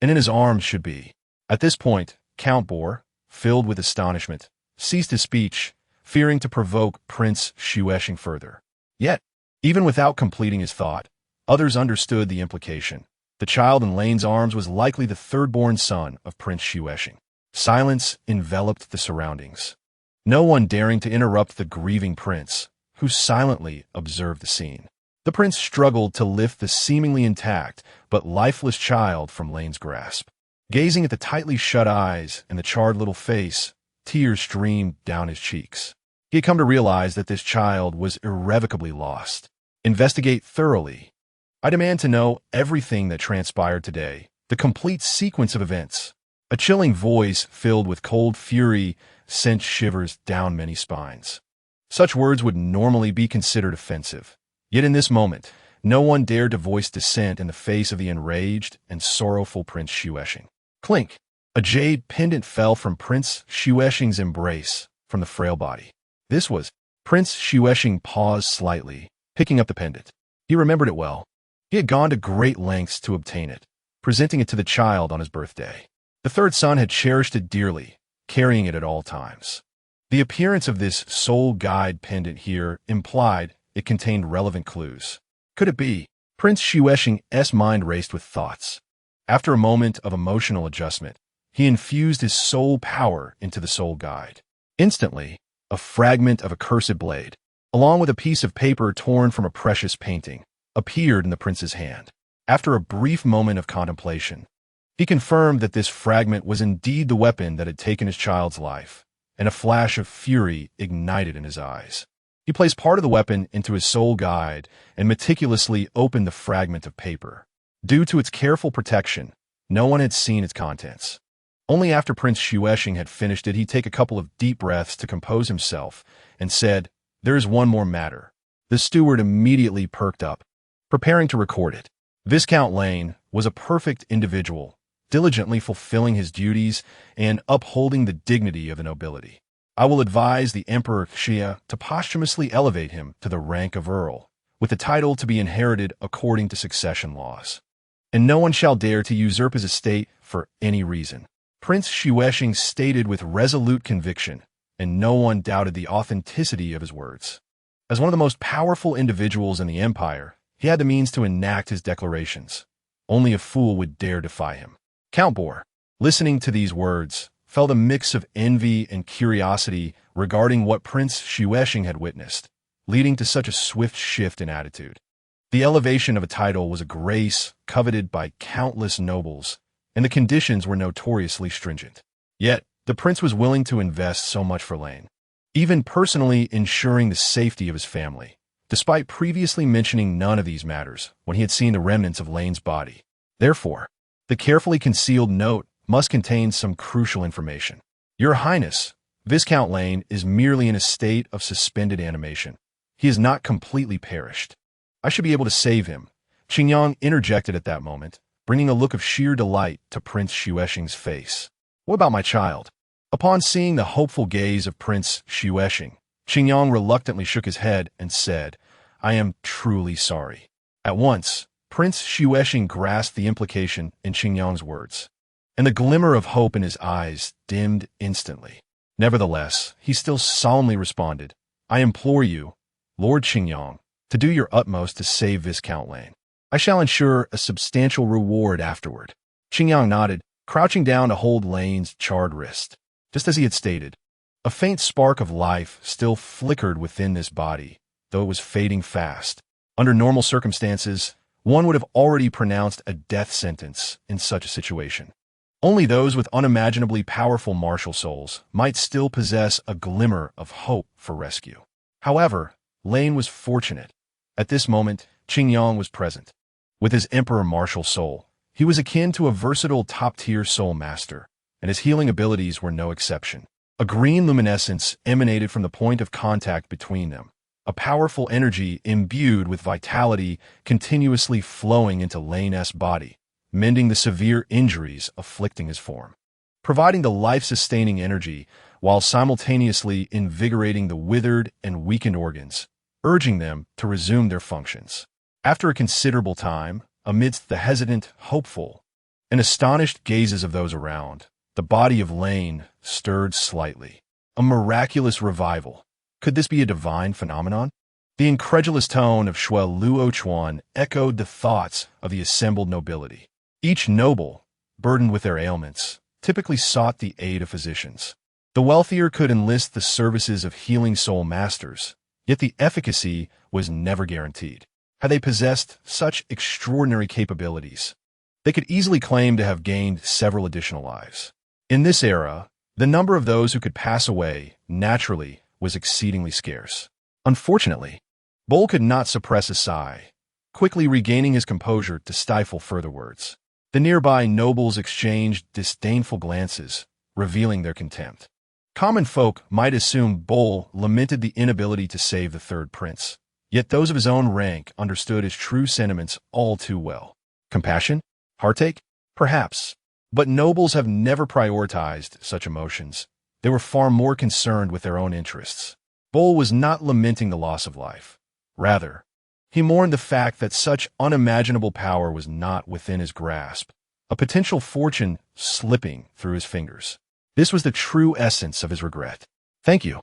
and in his arms should be. At this point, Count Bor, filled with astonishment, ceased his speech, fearing to provoke Prince Xueshing further. Yet, even without completing his thought, others understood the implication. The child in Lane's arms was likely the third-born son of Prince Xueshing. Silence enveloped the surroundings, no one daring to interrupt the grieving prince, who silently observed the scene. The prince struggled to lift the seemingly intact but lifeless child from Lane's grasp. Gazing at the tightly shut eyes and the charred little face, tears streamed down his cheeks. He had come to realize that this child was irrevocably lost. Investigate thoroughly. I demand to know everything that transpired today, the complete sequence of events. A chilling voice filled with cold fury sent shivers down many spines. Such words would normally be considered offensive. Yet in this moment, no one dared to voice dissent in the face of the enraged and sorrowful Prince Xueshing. Clink! A jade pendant fell from Prince Xueshing's embrace from the frail body. This was. Prince Xueshing paused slightly, picking up the pendant. He remembered it well. He had gone to great lengths to obtain it, presenting it to the child on his birthday. The third son had cherished it dearly, carrying it at all times. The appearance of this soul guide pendant here implied it contained relevant clues. Could it be? Prince Xueshing's mind raced with thoughts. After a moment of emotional adjustment, he infused his soul power into the soul guide. Instantly, a fragment of accursed blade, along with a piece of paper torn from a precious painting, appeared in the prince's hand. After a brief moment of contemplation, he confirmed that this fragment was indeed the weapon that had taken his child's life, and a flash of fury ignited in his eyes. He placed part of the weapon into his soul guide and meticulously opened the fragment of paper. Due to its careful protection, no one had seen its contents. Only after Prince Xuexing had finished did he take a couple of deep breaths to compose himself and said, "There is one more matter." The steward immediately perked up, preparing to record it. Viscount Lane was a perfect individual, diligently fulfilling his duties and upholding the dignity of the nobility. I will advise the Emperor Xia to posthumously elevate him to the rank of Earl, with the title to be inherited according to succession laws. And no one shall dare to usurp his estate for any reason. Prince Xuexing stated with resolute conviction, and no one doubted the authenticity of his words. As one of the most powerful individuals in the empire, he had the means to enact his declarations. Only a fool would dare defy him. Count Bohr, listening to these words, felt a mix of envy and curiosity regarding what Prince Xuexing had witnessed, leading to such a swift shift in attitude. The elevation of a title was a grace coveted by countless nobles, and the conditions were notoriously stringent. Yet, the prince was willing to invest so much for Lane, even personally ensuring the safety of his family, despite previously mentioning none of these matters when he had seen the remnants of Lane's body. Therefore, the carefully concealed note must contain some crucial information. Your Highness, Viscount Lane is merely in a state of suspended animation. He is not completely perished. I should be able to save him. Qingyang interjected at that moment, bringing a look of sheer delight to Prince Xuexing's face. What about my child? Upon seeing the hopeful gaze of Prince Xuexing, Qingyang reluctantly shook his head and said, "I am truly sorry." At once, Prince Xuexing grasped the implication in Qingyang's words, and the glimmer of hope in his eyes dimmed instantly. Nevertheless, he still solemnly responded, "I implore you, Lord Qingyang, to do your utmost to save Viscount Lane. I shall ensure a substantial reward afterward." Qingyang nodded, crouching down to hold Lane's charred wrist. Just as he had stated, a faint spark of life still flickered within this body, though it was fading fast. Under normal circumstances, one would have already pronounced a death sentence in such a situation. Only those with unimaginably powerful martial souls might still possess a glimmer of hope for rescue. However, Lane was fortunate. At this moment, Qingyang was present. With his emperor martial soul, he was akin to a versatile top-tier soul master, and his healing abilities were no exception. A green luminescence emanated from the point of contact between them, a powerful energy imbued with vitality continuously flowing into Lane's body, mending the severe injuries afflicting his form, providing the life-sustaining energy while simultaneously invigorating the withered and weakened organs, urging them to resume their functions. After a considerable time, amidst the hesitant, hopeful, and astonished gazes of those around, the body of Lane stirred slightly. A miraculous revival. Could this be a divine phenomenon? The incredulous tone of Shui Luochuan echoed the thoughts of the assembled nobility. Each noble, burdened with their ailments, typically sought the aid of physicians. The wealthier could enlist the services of healing soul masters, yet the efficacy was never guaranteed. Had they possessed such extraordinary capabilities, they could easily claim to have gained several additional lives. In this era, the number of those who could pass away naturally was exceedingly scarce. Unfortunately, Bull could not suppress a sigh, quickly regaining his composure to stifle further words. The nearby nobles exchanged disdainful glances, revealing their contempt. Common folk might assume Bull lamented the inability to save the third prince, yet those of his own rank understood his true sentiments all too well. Compassion? Heartache? Perhaps. But nobles have never prioritized such emotions. They were far more concerned with their own interests. Bull was not lamenting the loss of life. Rather, he mourned the fact that such unimaginable power was not within his grasp, a potential fortune slipping through his fingers. This was the true essence of his regret. "Thank you,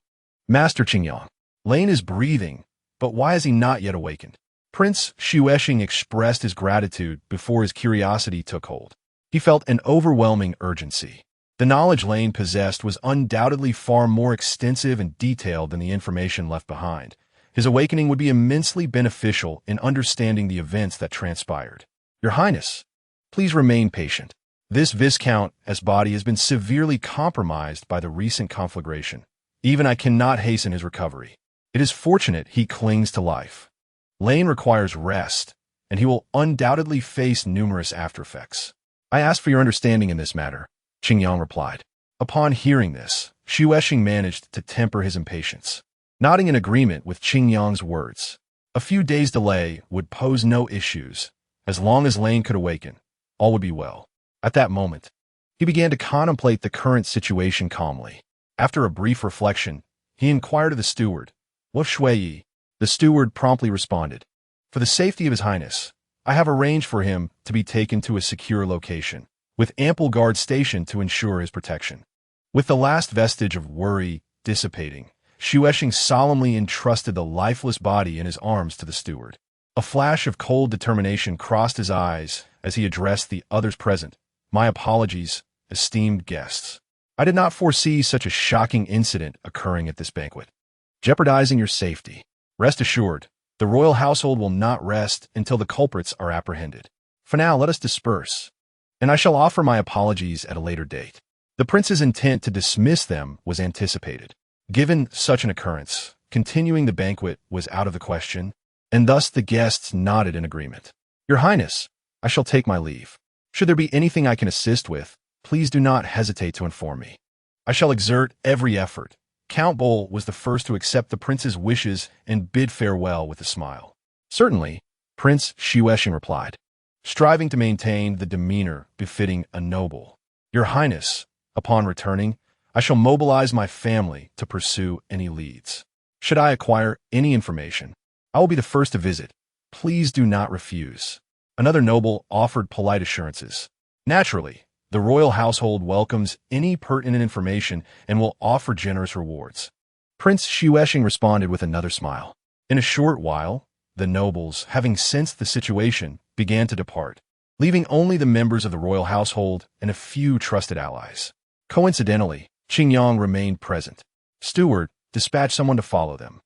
Master Qingyang. Lane is breathing, but why is he not yet awakened?" Prince Xuexing expressed his gratitude before his curiosity took hold. He felt an overwhelming urgency. The knowledge Lane possessed was undoubtedly far more extensive and detailed than the information left behind, His awakening would be immensely beneficial in understanding the events that transpired. Your Highness, please remain patient. This Viscount's body has been severely compromised by the recent conflagration. Even I cannot hasten his recovery. It is fortunate he clings to life. Lane requires rest, and he will undoubtedly face numerous aftereffects. I ask for your understanding in this matter, Qingyang replied. Upon hearing this, Xuesheng managed to temper his impatience. Nodding in agreement with Qingyang's words, a few days' delay would pose no issues. As long as Lane could awaken, all would be well. At that moment, he began to contemplate the current situation calmly. After a brief reflection, he inquired of the steward, "What Shui?" The steward promptly responded, "For the safety of His Highness, I have arranged for him to be taken to a secure location, with ample guards stationed to ensure his protection." With the last vestige of worry dissipating, Xuesheng solemnly entrusted the lifeless body in his arms to the steward. A flash of cold determination crossed his eyes as he addressed the others present. "My apologies, esteemed guests. I did not foresee such a shocking incident occurring at this banquet, jeopardizing your safety. Rest assured, the royal household will not rest until the culprits are apprehended. For now, let us disperse, and I shall offer my apologies at a later date." The prince's intent to dismiss them was anticipated. Given such an occurrence, continuing the banquet was out of the question, and thus the guests nodded in agreement. "Your Highness, I shall take my leave. Should there be anything I can assist with, please do not hesitate to inform me. I shall exert every effort." Count Bol was the first to accept the prince's wishes and bid farewell with a smile. "Certainly," Prince Xuesheng replied, striving to maintain the demeanor befitting a noble. "Your Highness, upon returning, I shall mobilize my family to pursue any leads. Should I acquire any information, I will be the first to visit. Please do not refuse." Another noble offered polite assurances. Naturally, the royal household welcomes any pertinent information and will offer generous rewards. Prince Xuesheng responded with another smile. In a short while, the nobles, having sensed the situation, began to depart, leaving only the members of the royal household and a few trusted allies. Coincidentally, Qingyang remained present. "Steward, dispatch someone to follow them.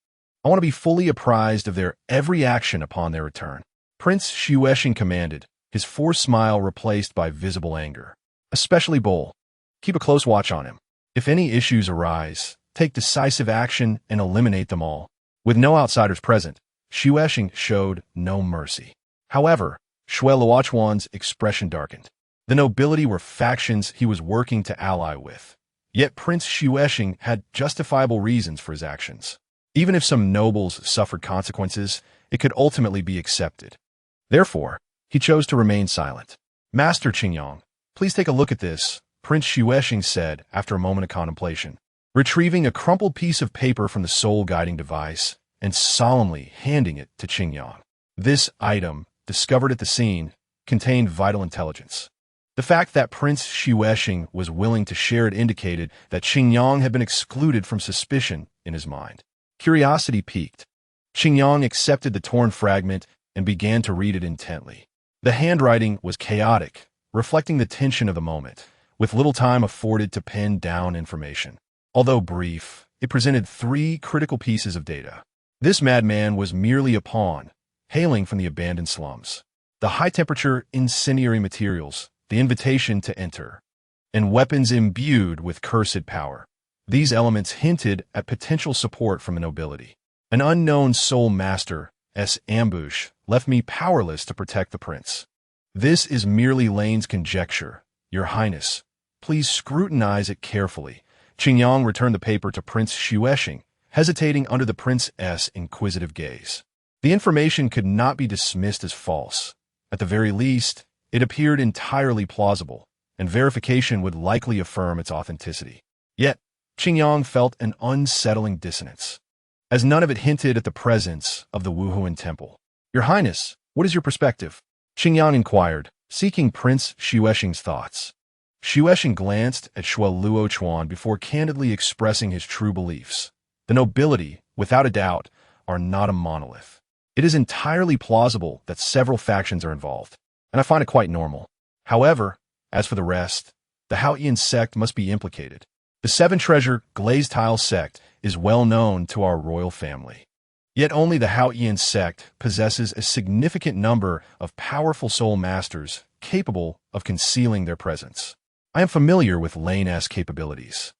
I want to be fully apprised of their every action upon their return." Prince Xuesheng commanded, his forced smile replaced by visible anger. "Especially Bol. Keep a close watch on him. If any issues arise, take decisive action and eliminate them all." With no outsiders present, Xuesheng showed no mercy. However, Shui Luochuan's expression darkened. The nobility were factions he was working to ally with. Yet Prince Xuesheng had justifiable reasons for his actions. Even if some nobles suffered consequences, it could ultimately be accepted. Therefore, he chose to remain silent. "Master Qingyang, please take a look at this," Prince Xuesheng said after a moment of contemplation, retrieving a crumpled piece of paper from the soul-guiding device and solemnly handing it to Qingyang. This item, discovered at the scene, contained vital intelligence. The fact that Prince Xuesheng was willing to share it indicated that Qingyang had been excluded from suspicion in his mind. Curiosity piqued. Qingyang accepted the torn fragment and began to read it intently. The handwriting was chaotic, reflecting the tension of the moment, with little time afforded to pen down information. Although brief, it presented 3 critical pieces of data. This madman was merely a pawn, hailing from the abandoned slums. The high-temperature incendiary materials, the invitation to enter, and weapons imbued with cursed power. These elements hinted at potential support from the nobility. An unknown soul master's ambush left me powerless to protect the prince. "This is merely Lane's conjecture, Your Highness. Please scrutinize it carefully." Qingyang returned the paper to Prince Xuesheng, hesitating under the prince's inquisitive gaze. The information could not be dismissed as false. At the very least, it appeared entirely plausible, and verification would likely affirm its authenticity. Yet, Qingyang felt an unsettling dissonance, as none of it hinted at the presence of the Wuhuan temple. "Your Highness, what is your perspective?" Qingyang inquired, seeking Prince Xuesheng's thoughts. Xuesheng glanced at Shui Luochuan before candidly expressing his true beliefs. The nobility, without a doubt, are not a monolith. It is entirely plausible that several factions are involved, and I find it quite normal. However, as for the rest, the Haoyan sect must be implicated. The Seven Treasure Glazed Tile sect is well known to our royal family. Yet only the Haotian sect possesses a significant number of powerful soul masters capable of concealing their presence. I am familiar with Lane's capabilities.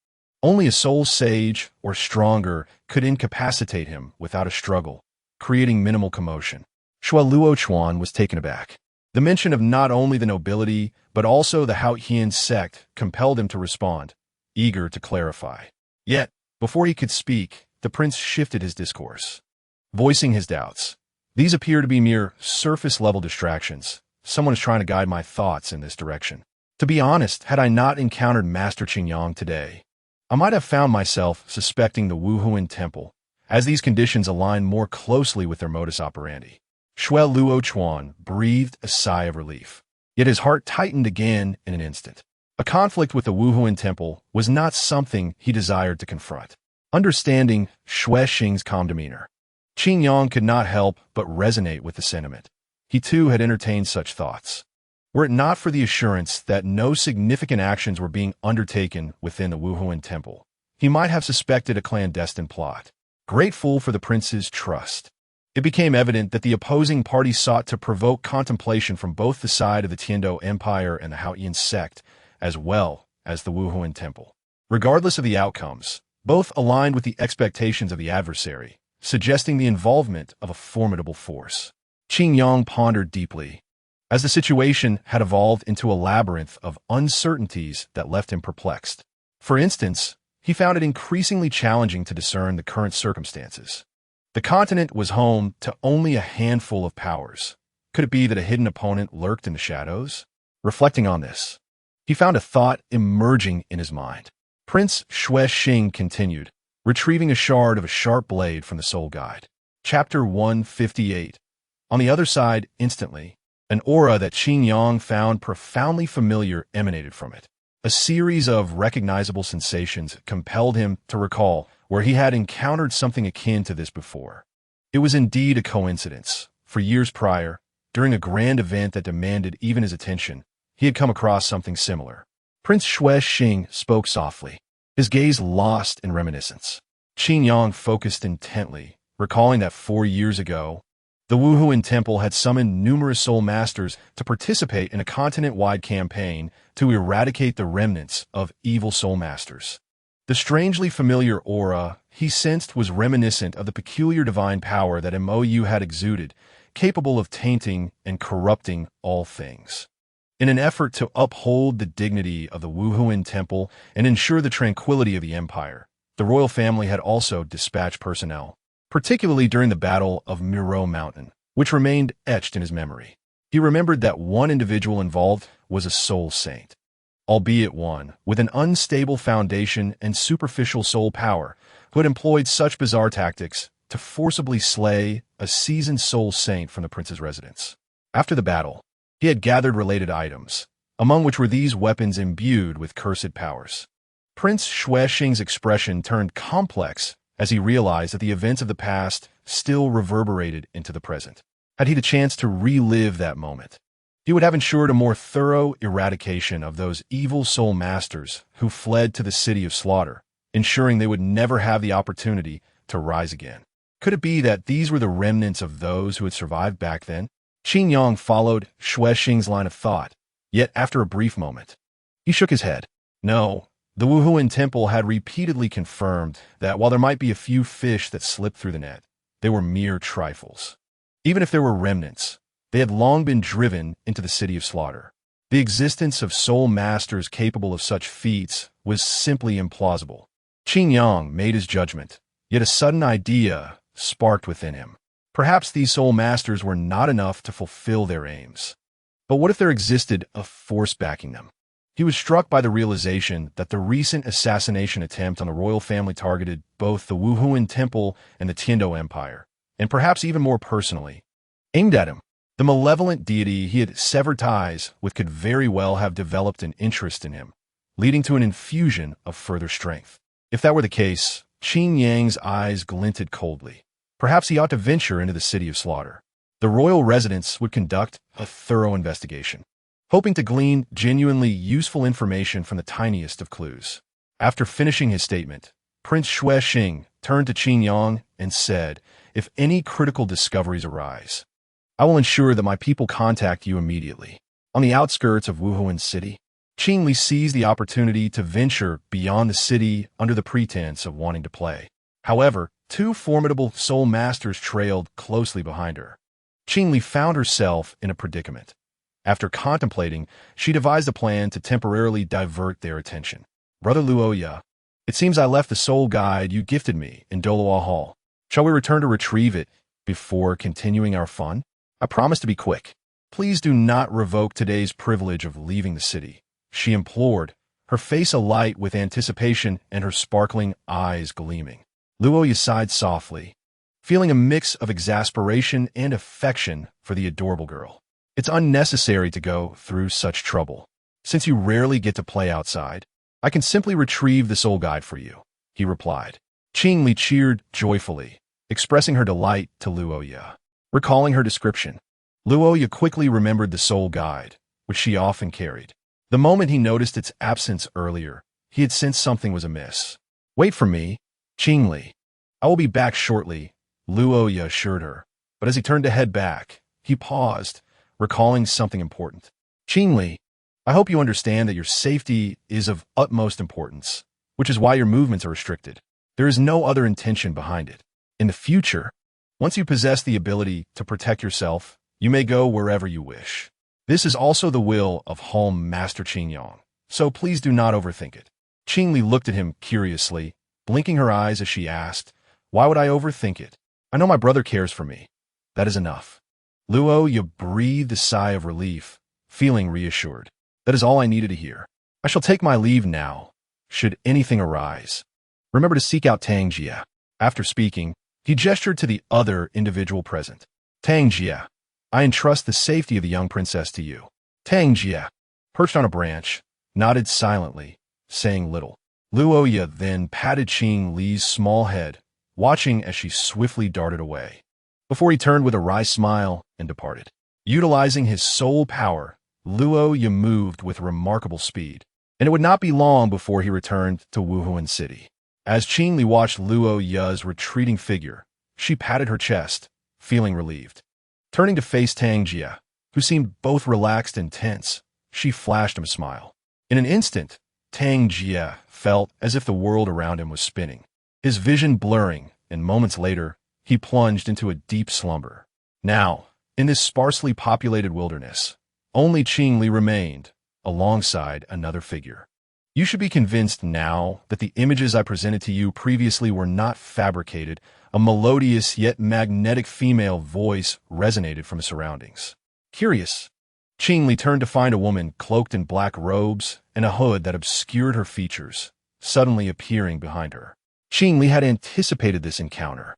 Only a soul sage or stronger could incapacitate him without a struggle, creating minimal commotion. Luo Chuan was taken aback. The mention of not only the nobility, but also the Haotian sect compelled him to respond, eager to clarify. Yet, before he could speak, the prince shifted his discourse, voicing his doubts. These appear to be mere surface-level distractions. Someone is trying to guide my thoughts in this direction. To be honest, had I not encountered Master Qingyang today, I might have found myself suspecting the Wuhuan Temple, as these conditions align more closely with their modus operandi. Luo Chuan breathed a sigh of relief. Yet his heart tightened again in an instant. A conflict with the Wuhuan Temple was not something he desired to confront. Understanding Xing's calm demeanor, Qingyang could not help but resonate with the sentiment. He too had entertained such thoughts. Were it not for the assurance that no significant actions were being undertaken within the Wuhuan Temple, he might have suspected a clandestine plot. Grateful for the prince's trust, it became evident that the opposing party sought to provoke contemplation from both the side of the Tiando Empire and the Haotian sect, as well as the Wuhuan Temple. Regardless of the outcomes, both aligned with the expectations of the adversary, suggesting the involvement of a formidable force. Qingyang pondered deeply, as the situation had evolved into a labyrinth of uncertainties that left him perplexed. For instance, he found it increasingly challenging to discern the current circumstances. The continent was home to only a handful of powers. Could it be that a hidden opponent lurked in the shadows? Reflecting on this, he found a thought emerging in his mind. Prince Xing continued, retrieving a shard of a sharp blade from the Soul Guide. Chapter 158. On the other side, instantly, an aura that Qingyang found profoundly familiar emanated from it. A series of recognizable sensations compelled him to recall where he had encountered something akin to this before. It was indeed a coincidence, for years prior, during a grand event that demanded even his attention, he had come across something similar. Prince Xing spoke softly, his gaze lost in reminiscence. Qingyang focused intently, recalling that 4 years ago, the Wuhuan Temple had summoned numerous soul masters to participate in a continent-wide campaign to eradicate the remnants of evil soul masters. The strangely familiar aura he sensed was reminiscent of the peculiar divine power that MOU had exuded, capable of tainting and corrupting all things. In an effort to uphold the dignity of the Wuhuan Temple and ensure the tranquility of the empire, the royal family had also dispatched personnel, particularly during the Battle of Miro Mountain, which remained etched in his memory. He remembered that one individual involved was a soul saint, albeit one with an unstable foundation and superficial soul power, who had employed such bizarre tactics to forcibly slay a seasoned soul saint from the prince's residence. After the battle, he had gathered related items, among which were these weapons imbued with cursed powers. Prince Xing's expression turned complex as he realized that the events of the past still reverberated into the present. Had he the chance to relive that moment, he would have ensured a more thorough eradication of those evil soul masters who fled to the city of slaughter, ensuring they would never have the opportunity to rise again. Could it be that these were the remnants of those who had survived back then? Qingyang followed Xing's line of thought, yet after a brief moment, he shook his head. No, the Wuhuan Temple had repeatedly confirmed that while there might be a few fish that slipped through the net, they were mere trifles. Even if there were remnants, they had long been driven into the city of slaughter. The existence of soul masters capable of such feats was simply implausible. Qingyang made his judgment, yet a sudden idea sparked within him. Perhaps these soul masters were not enough to fulfill their aims. But what if there existed a force backing them? He was struck by the realization that the recent assassination attempt on the royal family targeted both the Wuhuan Temple and the Tiando Empire, and perhaps even more personally, aimed at him. The malevolent deity he had severed ties with could very well have developed an interest in him, leading to an infusion of further strength. If that were the case, Qingyang's eyes glinted coldly. Perhaps he ought to venture into the city of slaughter. The royal residents would conduct a thorough investigation, hoping to glean genuinely useful information from the tiniest of clues. After finishing his statement, Prince Xing turned to Qingyang and said, if any critical discoveries arise. I will ensure that my people contact you immediately. On the outskirts of Wuhuan City, Qingli seized the opportunity to venture beyond the city under the pretense of wanting to play. However, two formidable soul masters trailed closely behind her. Qingli found herself in a predicament. After contemplating, she devised a plan to temporarily divert their attention. Brother Luoya, it seems I left the soul guide you gifted me in Douluo Hall. Shall we return to retrieve it before continuing our fun? I promise to be quick. Please do not revoke today's privilege of leaving the city, she implored, her face alight with anticipation and her sparkling eyes gleaming. Luoya sighed softly, feeling a mix of exasperation and affection for the adorable girl. It's unnecessary to go through such trouble. Since you rarely get to play outside, I can simply retrieve the soul guide for you, he replied. Qingli cheered joyfully, expressing her delight to Luoya. Recalling her description, Luoya quickly remembered the soul guide, which she often carried. The moment he noticed its absence earlier, he had sensed something was amiss. Wait for me, Qingli. I will be back shortly, Luoya assured her. But as he turned to head back, he paused, recalling something important. Qingli, I hope you understand that your safety is of utmost importance, which is why your movements are restricted. There is no other intention behind it. In the future, once you possess the ability to protect yourself, you may go wherever you wish. This is also the will of Home Master Qingyong, so please do not overthink it. Qingli looked at him curiously, blinking her eyes as she asked, Why would I overthink it? I know my brother cares for me. That is enough. Luoya breathed a sigh of relief, feeling reassured. That is all I needed to hear. I shall take my leave now, should anything arise. Remember to seek out Tang Jia. After speaking, he gestured to the other individual present. Tang Jia, I entrust the safety of the young princess to you. Tang Jia, perched on a branch, nodded silently, saying little. Luoya then patted Qingli's small head, watching as she swiftly darted away, before he turned with a wry smile and departed. Utilizing his soul power, Luoya moved with remarkable speed, and it would not be long before he returned to Wuhuan City. As Qingli watched Luoya's retreating figure, she patted her chest, feeling relieved. Turning to face Tang Jia, who seemed both relaxed and tense, she flashed him a smile. In an instant, Tang Jia felt as if the world around him was spinning, his vision blurring, and moments later, he plunged into a deep slumber. Now, in this sparsely populated wilderness, only Qingli remained, alongside another figure. You should be convinced now that the images I presented to you previously were not fabricated. A melodious yet magnetic female voice resonated from the surroundings. Curious, Qingli turned to find a woman cloaked in black robes and a hood that obscured her features, suddenly appearing behind her. Qingli had anticipated this encounter.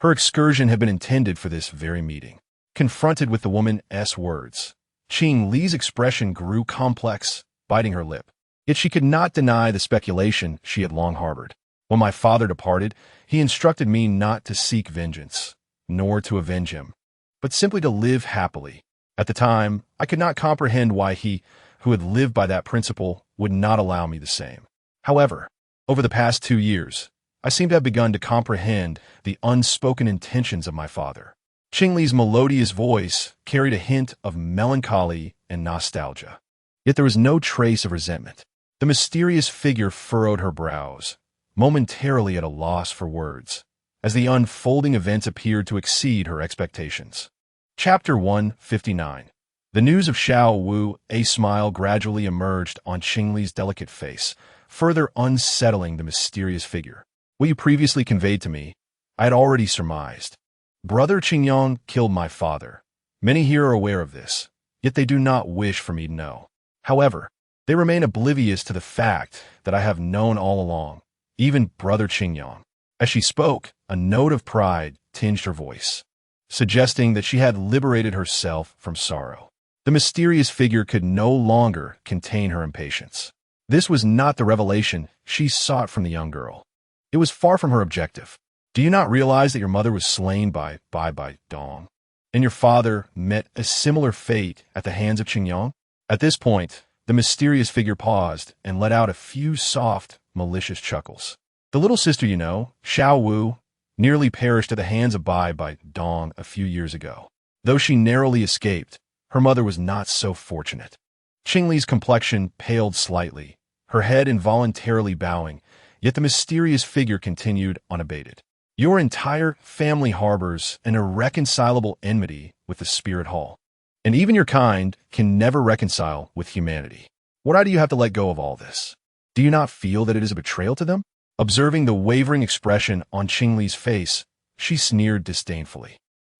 Her excursion had been intended for this very meeting. Confronted with the woman's words, Qingli's expression grew complex, biting her lip. Yet she could not deny the speculation she had long harbored. When my father departed, he instructed me not to seek vengeance, nor to avenge him, but simply to live happily. At the time, I could not comprehend why he, who had lived by that principle, would not allow me the same. However, over the past 2 years, I seem to have begun to comprehend the unspoken intentions of my father. Qingli's melodious voice carried a hint of melancholy and nostalgia. Yet there was no trace of resentment. The mysterious figure furrowed her brows, momentarily at a loss for words, as the unfolding events appeared to exceed her expectations. Chapter 159. The news of Xiao Wu, a smile gradually emerged on Qingli's delicate face, further unsettling the mysterious figure. What you previously conveyed to me, I had already surmised. Brother Qingyong killed my father. Many here are aware of this, yet they do not wish for me to know. However, they remain oblivious to the fact that I have known all along, even Brother Qingyong. As she spoke, a note of pride tinged her voice, suggesting that she had liberated herself from sorrow. The mysterious figure could no longer contain her impatience. This was not the revelation she sought from the young girl. It was far from her objective. Do you not realize that your mother was slain by Bai Dong, and your father met a similar fate at the hands of Qingyong? At this point, the mysterious figure paused and let out a few soft, malicious chuckles. The little sister you know, Xiao Wu, nearly perished at the hands of Bai by Dong a few years ago. Though she narrowly escaped, her mother was not so fortunate. Qingli's complexion paled slightly, her head involuntarily bowing, yet the mysterious figure continued unabated. Your entire family harbors an irreconcilable enmity with the spirit hall, and even your kind can never reconcile with humanity. Why do you have to let go of all this? Do you not feel that it is a betrayal to them? Observing the wavering expression on Qingli's face, she sneered disdainfully.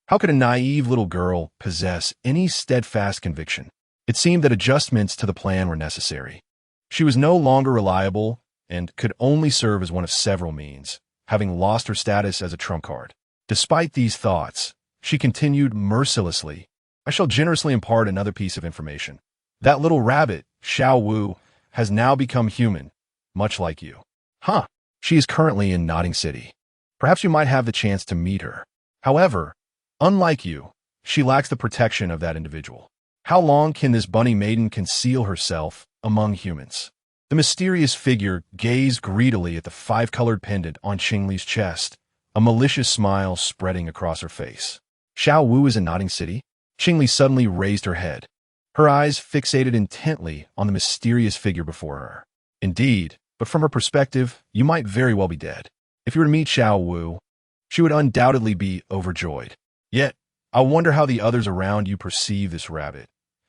How could a naive little girl possess any steadfast conviction? It seemed that adjustments to the plan were necessary. She was no longer reliable and could only serve as one of several means, having lost her status as a trump card. Despite these thoughts, she continued mercilessly, I shall generously impart another piece of information. That little rabbit, Xiao Wu, has now become human, much like you. Huh. She is currently in Notting City. Perhaps you might have the chance to meet her. However, unlike you, she lacks the protection of that individual. How long can this bunny maiden conceal herself among humans? The mysterious figure gazed greedily at the five-colored pendant on Qingli's chest, a malicious smile spreading across her face. Xiao Wu is in Notting City? Qingli suddenly raised her head, her eyes fixated intently on the mysterious figure before her. Indeed, but from her perspective, you might very well be dead. If you were to meet Xiao Wu, she would undoubtedly be overjoyed. Yet, I wonder how the others around you perceive this rabbit.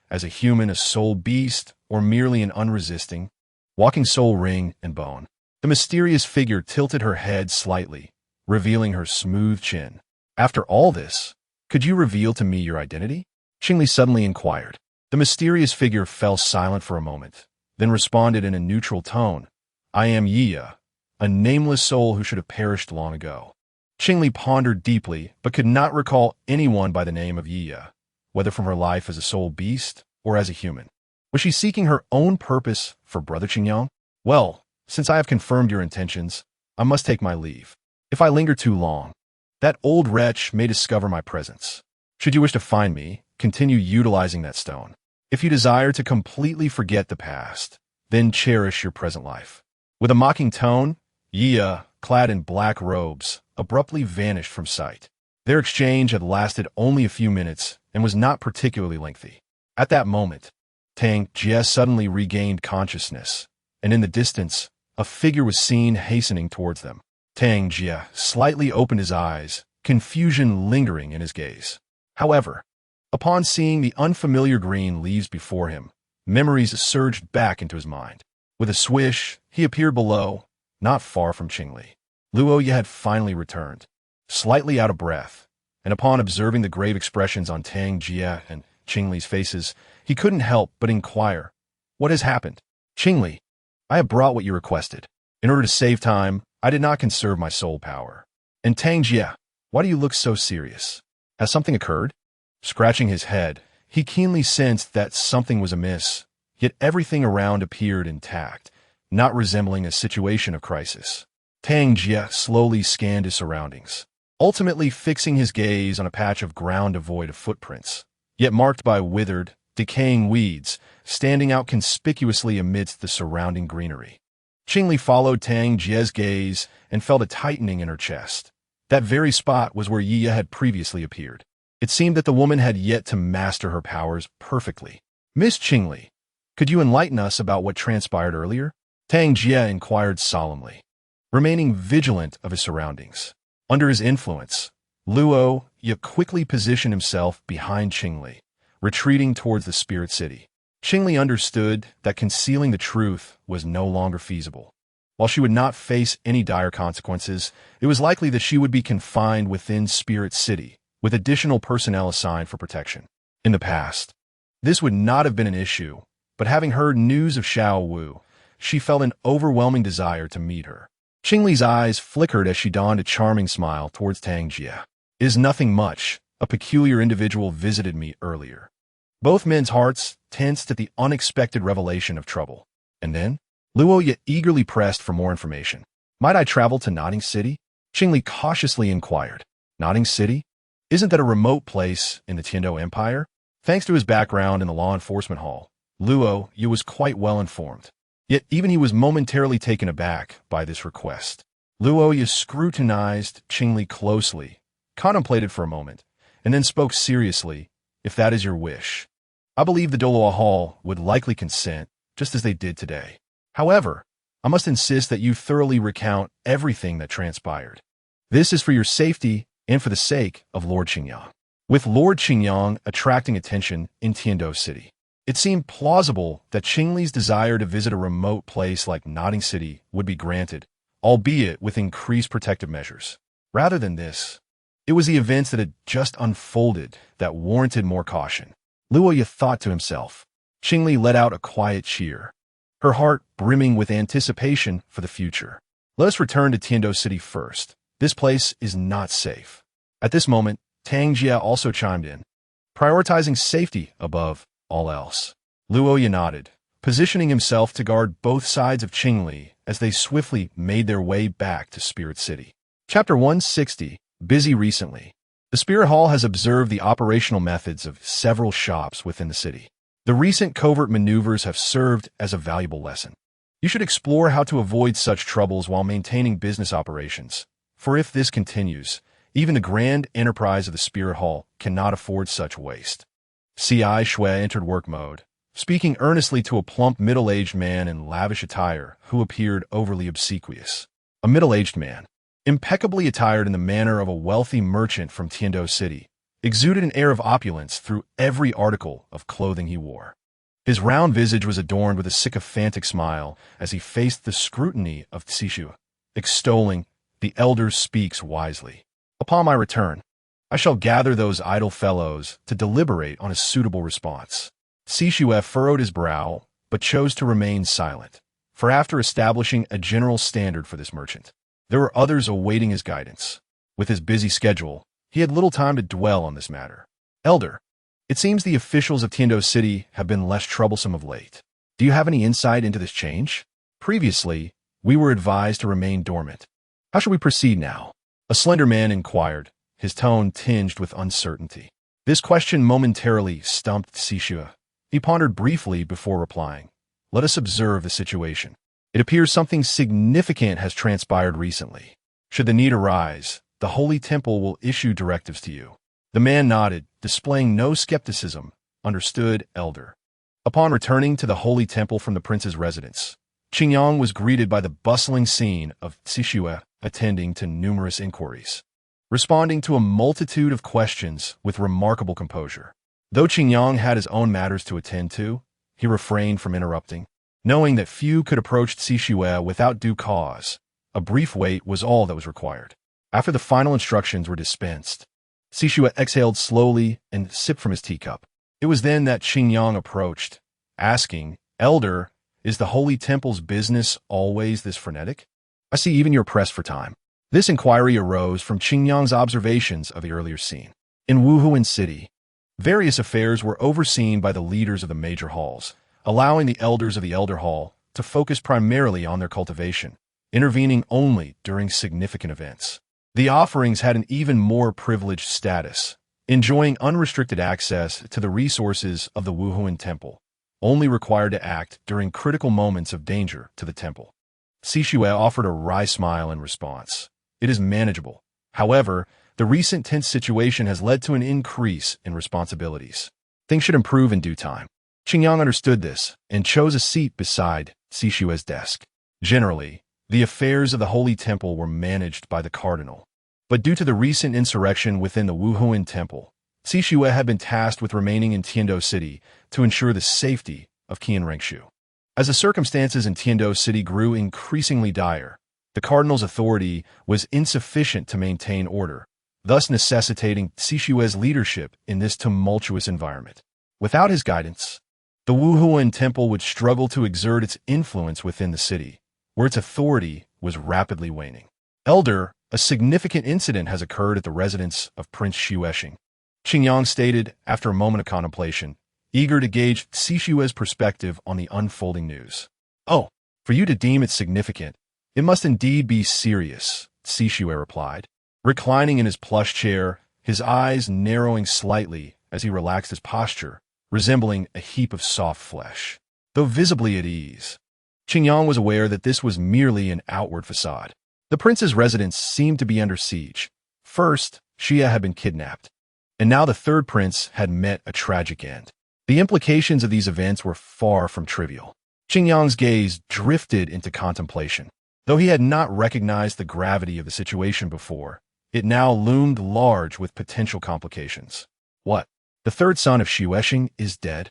As a human, a soul beast, or merely an unresisting, walking soul ring and bone. The mysterious figure tilted her head slightly, revealing her smooth chin. After all this, could you reveal to me your identity? Qingli suddenly inquired. The mysterious figure fell silent for a moment, then responded in a neutral tone. I am Yiya, a nameless soul who should have perished long ago. Qingli pondered deeply, but could not recall anyone by the name of Yiya, whether from her life as a soul beast or as a human. Was she seeking her own purpose for Brother Qingyang? Well, since I have confirmed your intentions, I must take my leave. If I linger too long, that old wretch may discover my presence. Should you wish to find me, continue utilizing that stone. If you desire to completely forget the past, then cherish your present life. With a mocking tone, Yiya, clad in black robes, abruptly vanished from sight. Their exchange had lasted only a few minutes and was not particularly lengthy. At that moment, Tang Jie suddenly regained consciousness, and in the distance, a figure was seen hastening towards them. Tang Jie slightly opened his eyes, confusion lingering in his gaze. However, upon seeing the unfamiliar green leaves before him, memories surged back into his mind. With a swish, he appeared below, not far from Qingli. Luo Ye had finally returned, slightly out of breath, and upon observing the grave expressions on Tang Jie and Qingli's faces, he couldn't help but inquire, What has happened? Qingli, I have brought what you requested. In order to save time, I did not conserve my soul power. And Tang Jie, why do you look so serious? Has something occurred? Scratching his head, he keenly sensed that something was amiss, yet everything around appeared intact, not resembling a situation of crisis. Tang Jie slowly scanned his surroundings, ultimately fixing his gaze on a patch of ground devoid of footprints, yet marked by withered, decaying weeds, standing out conspicuously amidst the surrounding greenery. Qingli followed Tang Jie's gaze and felt a tightening in her chest. That very spot was where Yiya had previously appeared. It seemed that the woman had yet to master her powers perfectly. Miss Qingli, could you enlighten us about what transpired earlier? Tang Jie inquired solemnly, remaining vigilant of his surroundings. Under his influence, Luo Ye quickly positioned himself behind Qingli, retreating towards the spirit city. Qingli understood that concealing the truth was no longer feasible. While she would not face any dire consequences, it was likely that she would be confined within Spirit City, with additional personnel assigned for protection. In the past, this would not have been an issue, but having heard news of Xiao Wu, she felt an overwhelming desire to meet her. Qingli's eyes flickered as she donned a charming smile towards Tang Jie. It is nothing much. A peculiar individual visited me earlier. Both men's hearts tensed at the unexpected revelation of trouble. And then, Luo Ye eagerly pressed for more information. Might I travel to Notting City? Qingli cautiously inquired. Notting City? Isn't that a remote place in the Tiando Empire? Thanks to his background in the law enforcement hall, Luo Ye was quite well informed. Yet even he was momentarily taken aback by this request. Luoya scrutinized Qingli closely, contemplated for a moment, and then spoke seriously. If that is your wish, I believe the Douluo Hall would likely consent, just as they did today. However, I must insist that you thoroughly recount everything that transpired. This is for your safety and for the sake of Lord Qingyang. With Lord Qingyang attracting attention in Tiando City, it seemed plausible that Qingli's desire to visit a remote place like Nodding City would be granted, albeit with increased protective measures. Rather than this, it was the events that had just unfolded that warranted more caution. Luoya thought to himself. Qingli let out a quiet cheer, her heart brimming with anticipation for the future. Let us return to Tiando City first. This place is not safe. At this moment, Tang Jia also chimed in, prioritizing safety above all else. Luoya nodded, positioning himself to guard both sides of Qingli as they swiftly made their way back to Spirit City. Chapter 160. Busy recently. The Spirit Hall has observed the operational methods of several shops within the city. The recent covert maneuvers have served as a valuable lesson. You should explore how to avoid such troubles while maintaining business operations, for if this continues, even the grand enterprise of the Spirit Hall cannot afford such waste. C.I. Shui entered work mode, speaking earnestly to a plump middle-aged man in lavish attire who appeared overly obsequious. A middle-aged man, impeccably attired in the manner of a wealthy merchant from Tiando City, exuded an air of opulence through every article of clothing he wore. His round visage was adorned with a sycophantic smile as he faced the scrutiny of Tsishu, extolling, "The elder speaks wisely. Upon my return, I shall gather those idle fellows to deliberate on a suitable response." Tsishu furrowed his brow, but chose to remain silent, for after establishing a general standard for this merchant, there were others awaiting his guidance. With his busy schedule, he had little time to dwell on this matter. "Elder, it seems the officials of Tiando City have been less troublesome of late. Do you have any insight into this change? Previously, we were advised to remain dormant. How should we proceed now?" A slender man inquired, his tone tinged with uncertainty. This question momentarily stumped Tsishu. He pondered briefly before replying. "Let us observe the situation. It appears something significant has transpired recently. Should the need arise, the Holy Temple will issue directives to you." The man nodded, displaying no skepticism. "Understood, Elder." Upon returning to the Holy Temple from the prince's residence, Qingyang was greeted by the bustling scene of Tsishu attending to numerous inquiries, responding to a multitude of questions with remarkable composure. Though Qingyang had his own matters to attend to, he refrained from interrupting. Knowing that few could approach Tsishu without due cause, a brief wait was all that was required. After the final instructions were dispensed, Tsishu exhaled slowly and sipped from his teacup. It was then that Qingyang approached, asking, "Elder, is the Holy Temple's business always this frenetic? I see even you're pressed for time." This inquiry arose from Qingyang's observations of the earlier scene. In Wuhuan City, various affairs were overseen by the leaders of the major halls, allowing the elders of the Elder Hall to focus primarily on their cultivation, intervening only during significant events. The offerings had an even more privileged status, enjoying unrestricted access to the resources of the Wuhuan Temple, only required to act during critical moments of danger to the temple. Tsishu offered a wry smile in response. "It is manageable. However, the recent tense situation has led to an increase in responsibilities. Things should improve in due time." Qingyang understood this and chose a seat beside Tsishu's desk. Generally, the affairs of the Holy Temple were managed by the cardinal. But due to the recent insurrection within the Wuhuan Temple, Tsishu had been tasked with remaining in Tiando City to ensure the safety of Qian Rengshu. As the circumstances in Tiando City grew increasingly dire, the cardinal's authority was insufficient to maintain order, thus necessitating Tsishu's leadership in this tumultuous environment. Without his guidance, the Wuhuan Temple would struggle to exert its influence within the city, where its authority was rapidly waning. "Elder, a significant incident has occurred at the residence of Prince Xuesheng," Qingyang stated after a moment of contemplation, eager to gauge Tsishu's perspective on the unfolding news. "Oh, for you to deem it significant, it must indeed be serious," Tsishu replied, reclining in his plush chair, his eyes narrowing slightly as he relaxed his posture, resembling a heap of soft flesh. Though visibly at ease, Qingyang was aware that this was merely an outward facade. The prince's residence seemed to be under siege. First, Xia had been kidnapped, and now the third prince had met a tragic end. The implications of these events were far from trivial. Qingyang's gaze drifted into contemplation. Though he had not recognized the gravity of the situation before, it now loomed large with potential complications. What? The third son of Xuexing is dead?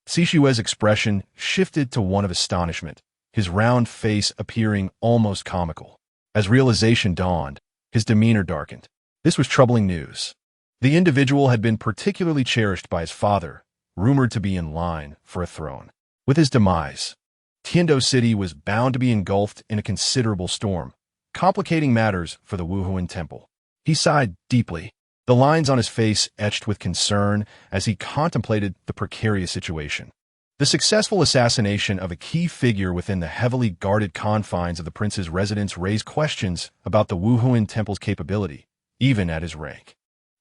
Sishue's expression shifted to one of astonishment, his round face appearing almost comical. As realization dawned, his demeanor darkened. This was troubling news. The individual had been particularly cherished by his father, rumored to be in line for a throne. With his demise, Tiando City was bound to be engulfed in a considerable storm, complicating matters for the Wuhuan Temple. He sighed deeply, the lines on his face etched with concern as he contemplated the precarious situation. The successful assassination of a key figure within the heavily guarded confines of the prince's residence raised questions about the Wuhuan Temple's capability, even at his rank.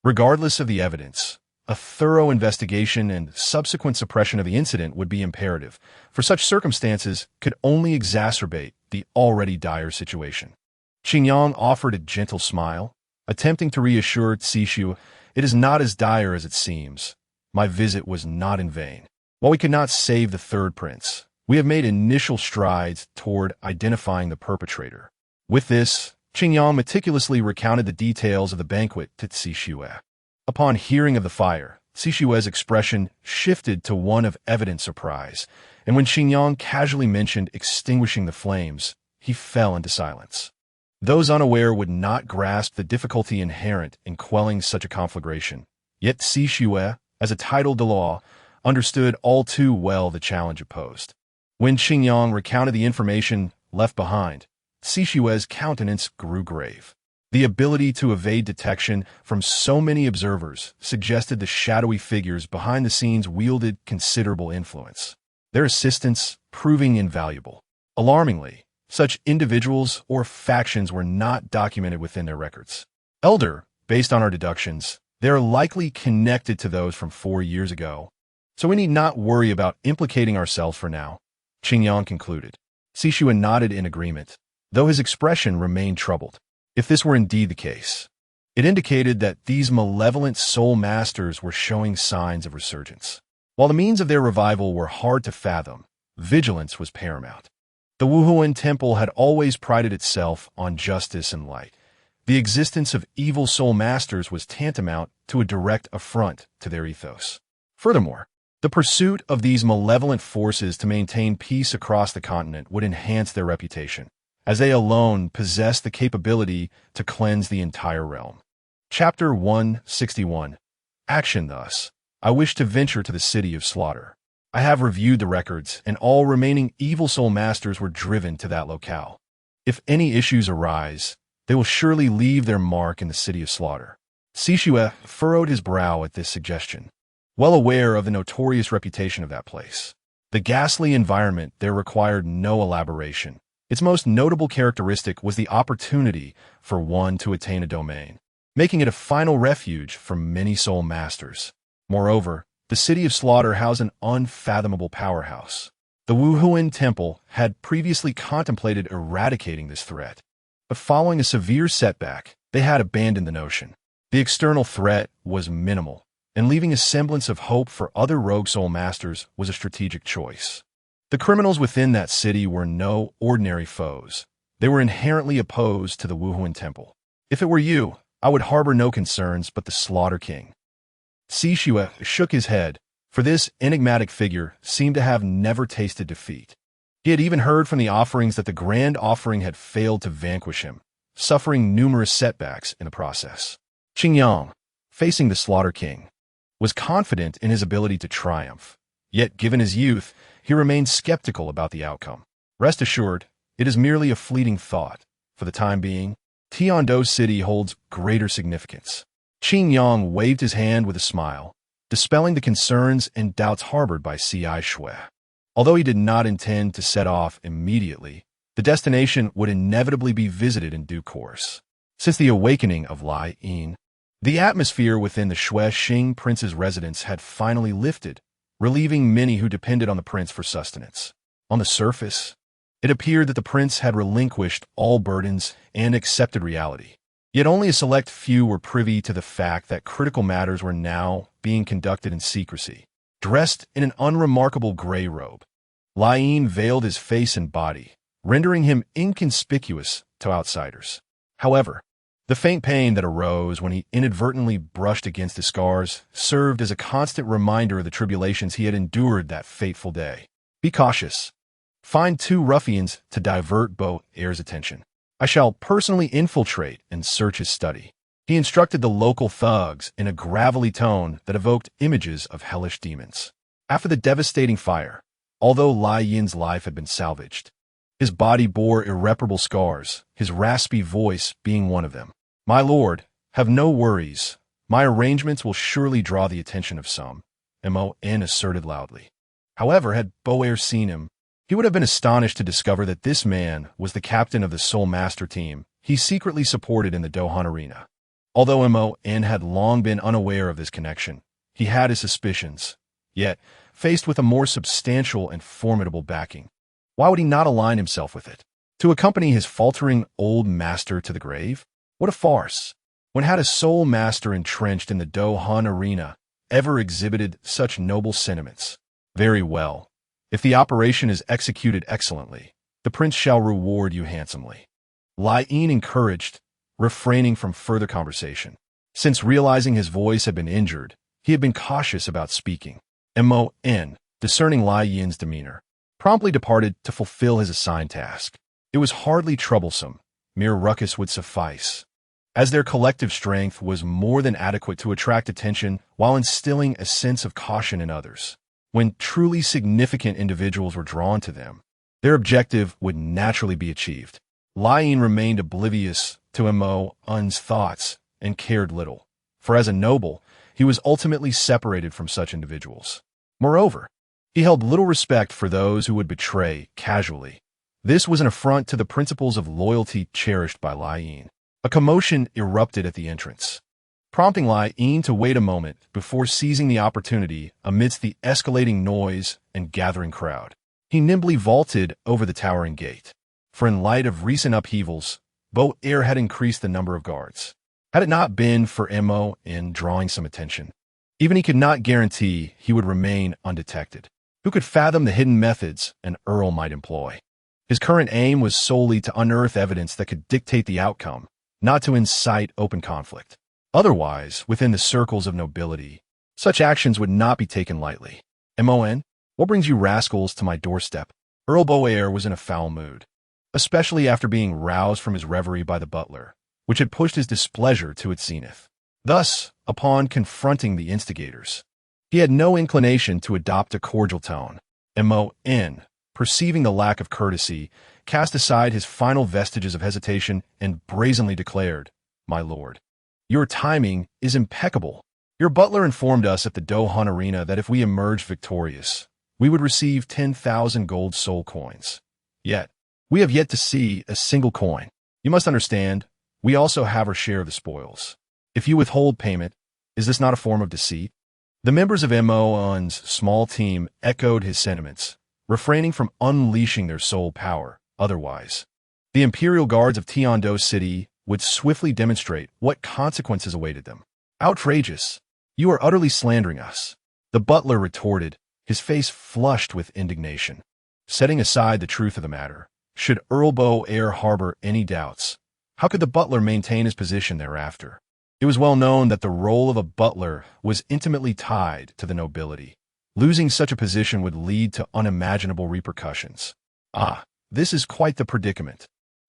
Regardless of the evidence, a thorough investigation and subsequent suppression of the incident would be imperative, for such circumstances could only exacerbate the already dire situation. Qingyang offered a gentle smile, attempting to reassure Sishu, "It is not as dire as it seems. My visit was not in vain. While we could not save the third prince, we have made initial strides toward identifying the perpetrator." With this, Qingyang meticulously recounted the details of the banquet to Sishu. Upon hearing of the fire, Sishue's expression shifted to one of evident surprise, and when Qingyang casually mentioned extinguishing the flames, he fell into silence. Those unaware would not grasp the difficulty inherent in quelling such a conflagration, yet Sishu, as a titled Dalu, understood all too well the challenge it posed. When Qingyang recounted the information left behind, Sishue's countenance grew grave. The ability to evade detection from so many observers suggested the shadowy figures behind the scenes wielded considerable influence, their assistance proving invaluable. Alarmingly, such individuals or factions were not documented within their records. Based on our deductions, they are likely connected to those from 4 years ago, so we need not worry about implicating ourselves for now, Qingyang concluded. Sishu nodded in agreement, though his expression remained troubled. If this were indeed the case, it indicated that these malevolent soul masters were showing signs of resurgence. While the means of their revival were hard to fathom, vigilance was paramount. The Wuhuan Temple had always prided itself on justice and light. The existence of evil soul masters was tantamount to a direct affront to their ethos. Furthermore, the pursuit of these malevolent forces to maintain peace across the continent would enhance their reputation, as they alone possess the capability to cleanse the entire realm. Chapter 161. Action. Thus, I wish to venture to the city of slaughter. I have reviewed the records, and all remaining evil soul masters were driven to that locale. If any issues arise, they will surely leave their mark in the city of slaughter. Sishu furrowed his brow at this suggestion, well aware of the notorious reputation of that place. The ghastly environment there required no elaboration. Its most notable characteristic was the opportunity for one to attain a domain, making it a final refuge for many soul masters. Moreover, the city of slaughter housed an unfathomable powerhouse. The Wuhuan Temple had previously contemplated eradicating this threat, but following a severe setback, they had abandoned the notion. The external threat was minimal, and leaving a semblance of hope for other rogue soul masters was a strategic choice. The criminals within that city were no ordinary foes. They were inherently opposed to the Wuhuan Temple. If it were you, I would harbor no concerns but the Slaughter King. Sishu shook his head, for this enigmatic figure seemed to have never tasted defeat. He had even heard from the offerings that the Grand Offering had failed to vanquish him, suffering numerous setbacks in the process. Qingyang, facing the Slaughter King, was confident in his ability to triumph. Yet, given his youth, he remained skeptical about the outcome. Rest assured, it is merely a fleeting thought. For the time being, Tiando City holds greater significance. Qingyang waved his hand with a smile, dispelling the concerns and doubts harbored by C.I. Shui. Although he did not intend to set off immediately, the destination would inevitably be visited in due course. Since the awakening of Lai Yin, the atmosphere within the Xuexing prince's residence had finally lifted, relieving many who depended on the prince for sustenance. On the surface, It appeared that the prince had relinquished all burdens and accepted reality. Yet only a select few were privy to the fact that critical matters were now being conducted in secrecy. Dressed in an unremarkable gray robe, Lien veiled his face and body, rendering him inconspicuous to outsiders. However, the faint pain that arose when he inadvertently brushed against his scars served as a constant reminder of the tribulations he had endured that fateful day. Be cautious. Find 2 ruffians to divert Bo-Air's attention. I shall personally infiltrate and search his study. He instructed the local thugs in a gravelly tone that evoked images of hellish demons. After the devastating fire, although Lien's life had been salvaged, his body bore irreparable scars, his raspy voice being one of them. My lord, have no worries. My arrangements will surely draw the attention of some, M.O.N. asserted loudly. However, had Bo-Air seen him, he would have been astonished to discover that this man was the captain of the Soul Master team he secretly supported in the Dohan arena. Although M.O.N. had long been unaware of this connection, he had his suspicions. Yet, faced with a more substantial and formidable backing, why would he not align himself with it? To accompany his faltering old master to the grave? What a farce! When had a Soul Master entrenched in the Dohan arena ever exhibited such noble sentiments? Very well. If the operation is executed excellently, the prince shall reward you handsomely. Lien encouraged, refraining from further conversation. Since realizing his voice had been injured, he had been cautious about speaking. M.O.N., discerning Lien's demeanor, promptly departed to fulfill his assigned task. It was hardly troublesome. Mere ruckus would suffice, as their collective strength was more than adequate to attract attention while instilling a sense of caution in others. When truly significant individuals were drawn to them, their objective would naturally be achieved. Lien remained oblivious to M.O.N's thoughts and cared little, for as a noble, he was ultimately separated from such individuals. Moreover, he held little respect for those who would betray casually. This was an affront to the principles of loyalty cherished by Lien. A commotion erupted at the entrance, prompting Lien to wait a moment before seizing the opportunity amidst the escalating noise and gathering crowd. He nimbly vaulted over the towering gate, for in light of recent upheavals, Bo-Air had increased the number of guards. Had it not been for M.O.N. drawing some attention, even he could not guarantee he would remain undetected. Who could fathom the hidden methods an Earl might employ? His current aim was solely to unearth evidence that could dictate the outcome, not to incite open conflict. Otherwise, within the circles of nobility, such actions would not be taken lightly. M.O.N., what brings you rascals to my doorstep? Earl Bo-Air was in a foul mood, especially after being roused from his reverie by the butler, which had pushed his displeasure to its zenith. Thus, upon confronting the instigators, he had no inclination to adopt a cordial tone. M.O.N., perceiving the lack of courtesy, cast aside his final vestiges of hesitation and brazenly declared, My lord, your timing is impeccable. Your butler informed us at the Dohan arena that if we emerged victorious, we would receive 10,000 gold soul coins. Yet, we have yet to see a single coin. You must understand, we also have our share of the spoils. If you withhold payment, is this not a form of deceit? The members of M.O.N's small team echoed his sentiments, refraining from unleashing their soul power. Otherwise, the Imperial Guards of Tiando City would swiftly demonstrate what consequences awaited them. Outrageous! You are utterly slandering us. The butler retorted, his face flushed with indignation. Setting aside the truth of the matter, should Earl Bo-Air harbor any doubts, how could the butler maintain his position thereafter? It was well known that the role of a butler was intimately tied to the nobility. Losing such a position would lead to unimaginable repercussions. Ah, this is quite the predicament,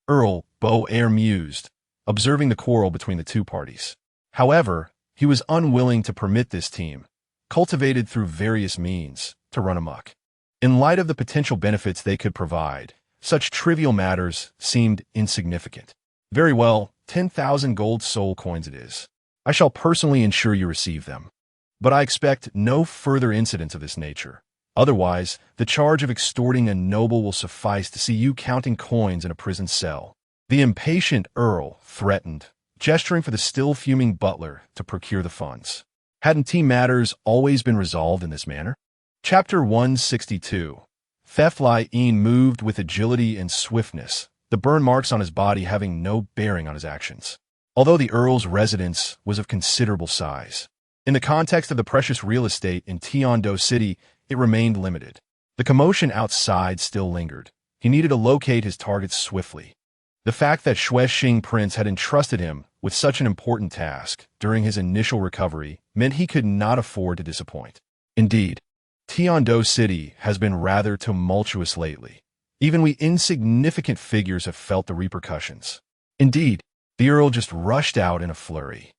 Earl Bo-Air mused, observing the quarrel between the two parties. However, he was unwilling to permit this team, cultivated through various means, to run amok. In light of the potential benefits they could provide, such trivial matters seemed insignificant. Very well, 10,000 gold soul coins it is. I shall personally ensure you receive them. But I expect no further incidents of this nature. Otherwise, the charge of extorting a noble will suffice to see you counting coins in a prison cell. The impatient Earl threatened, gesturing for the still fuming butler to procure the funds. Hadn't team matters always been resolved in this manner? Chapter 162. Theft Lai-in moved with agility and swiftness, the burn marks on his body having no bearing on his actions. Although the Earl's residence was of considerable size, in the context of the precious real estate in Douluo City, it remained limited. The commotion outside still lingered. He needed to locate his targets swiftly. The fact that Shuexing Prince had entrusted him with such an important task during his initial recovery meant he could not afford to disappoint. Indeed, Douluo City has been rather tumultuous lately. Even we insignificant figures have felt the repercussions. Indeed, the Earl just rushed out in a flurry.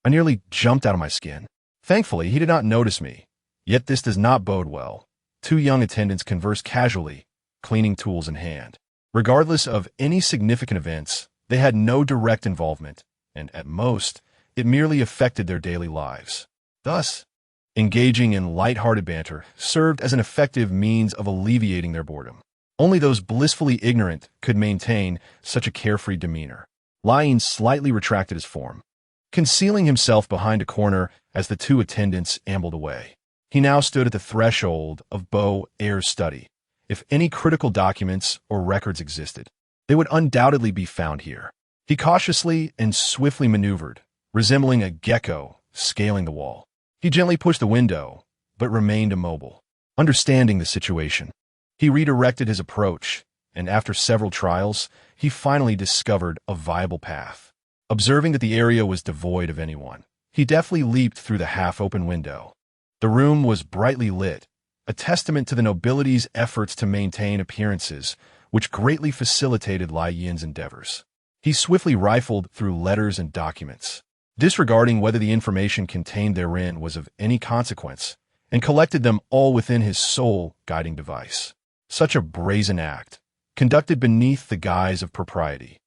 I nearly jumped out of my skin. Thankfully, he did not notice me. Yet this does not bode well. Two young attendants conversed casually, cleaning tools in hand. Regardless of any significant events, they had no direct involvement, and at most, it merely affected their daily lives. Thus, engaging in light-hearted banter served as an effective means of alleviating their boredom. Only those blissfully ignorant could maintain such a carefree demeanor. Lai-in slightly retracted his form, concealing himself behind a corner as the two attendants ambled away. He now stood at the threshold of Bo Air's study. If any critical documents or records existed, they would undoubtedly be found here. He cautiously and swiftly maneuvered, resembling a gecko scaling the wall. He gently pushed the window, but remained immobile. Understanding the situation, he redirected his approach, and after several trials, he finally discovered a viable path. Observing that the area was devoid of anyone, he deftly leaped through the half-open window. The room was brightly lit, a testament to the nobility's efforts to maintain appearances, which greatly facilitated Lai-in's endeavors. He swiftly rifled through letters and documents, disregarding whether the information contained therein was of any consequence, and collected them all within his sole guiding device. Such a brazen act, conducted beneath the guise of propriety,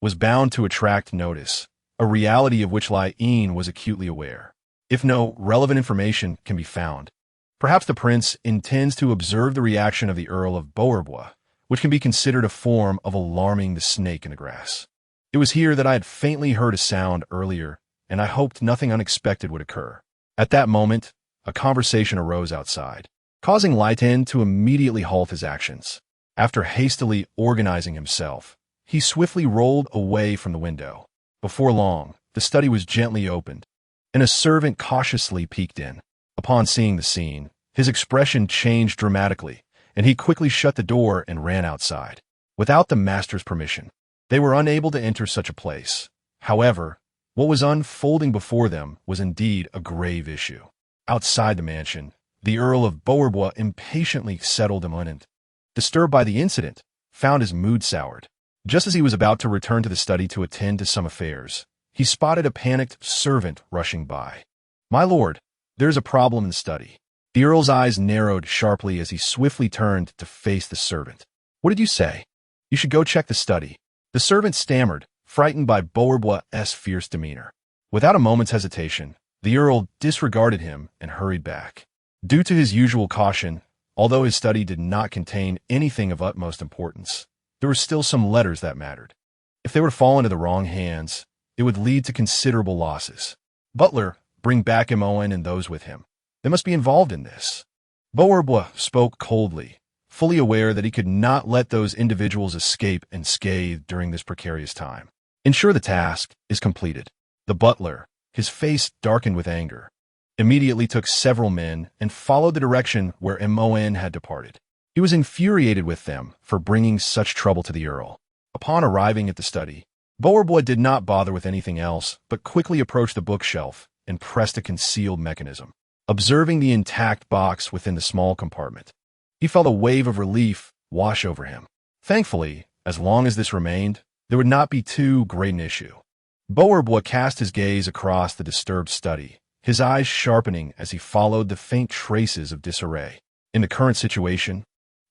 was bound to attract notice, a reality of which Lai-in was acutely aware. If no relevant information can be found, perhaps the prince intends to observe the reaction of the Earl of Douluo, which can be considered a form of alarming the snake in the grass. It was here that I had faintly heard a sound earlier, and I hoped nothing unexpected would occur. At that moment, a conversation arose outside, causing Lai-in to immediately halt his actions. After hastily organizing himself, he swiftly rolled away from the window. Before long, the study was gently opened, and a servant cautiously peeked in. Upon seeing the scene, his expression changed dramatically, and he quickly shut the door and ran outside. Without the master's permission, they were unable to enter such a place. However, what was unfolding before them was indeed a grave issue. Outside the mansion, the Earl of Douluo impatiently settled him and, disturbed by the incident, found his mood soured. Just as he was about to return to the study to attend to some affairs, he spotted a panicked servant rushing by. "My lord, there is a problem in the study." The Earl's eyes narrowed sharply as he swiftly turned to face the servant. "What did you say?" "You should go check the study." The servant stammered, frightened by Douluo's fierce demeanor. Without a moment's hesitation, the Earl disregarded him and hurried back. Due to his usual caution, although his study did not contain anything of utmost importance, there were still some letters that mattered. If they were to fall into the wrong hands, it would lead to considerable losses. "Butler, bring back Mon and those with him. They must be involved in this." Douluo spoke coldly, fully aware that he could not let those individuals escape unscathed during this precarious time. "Ensure the task is completed." The butler, his face darkened with anger, immediately took several men and followed the direction where Mon had departed. He was infuriated with them for bringing such trouble to the Earl. Upon arriving at the study, Douluo did not bother with anything else, but quickly approached the bookshelf and pressed a concealed mechanism. Observing the intact box within the small compartment, he felt a wave of relief wash over him. Thankfully, as long as this remained, there would not be too great an issue. Douluo cast his gaze across the disturbed study, his eyes sharpening as he followed the faint traces of disarray. In the current situation,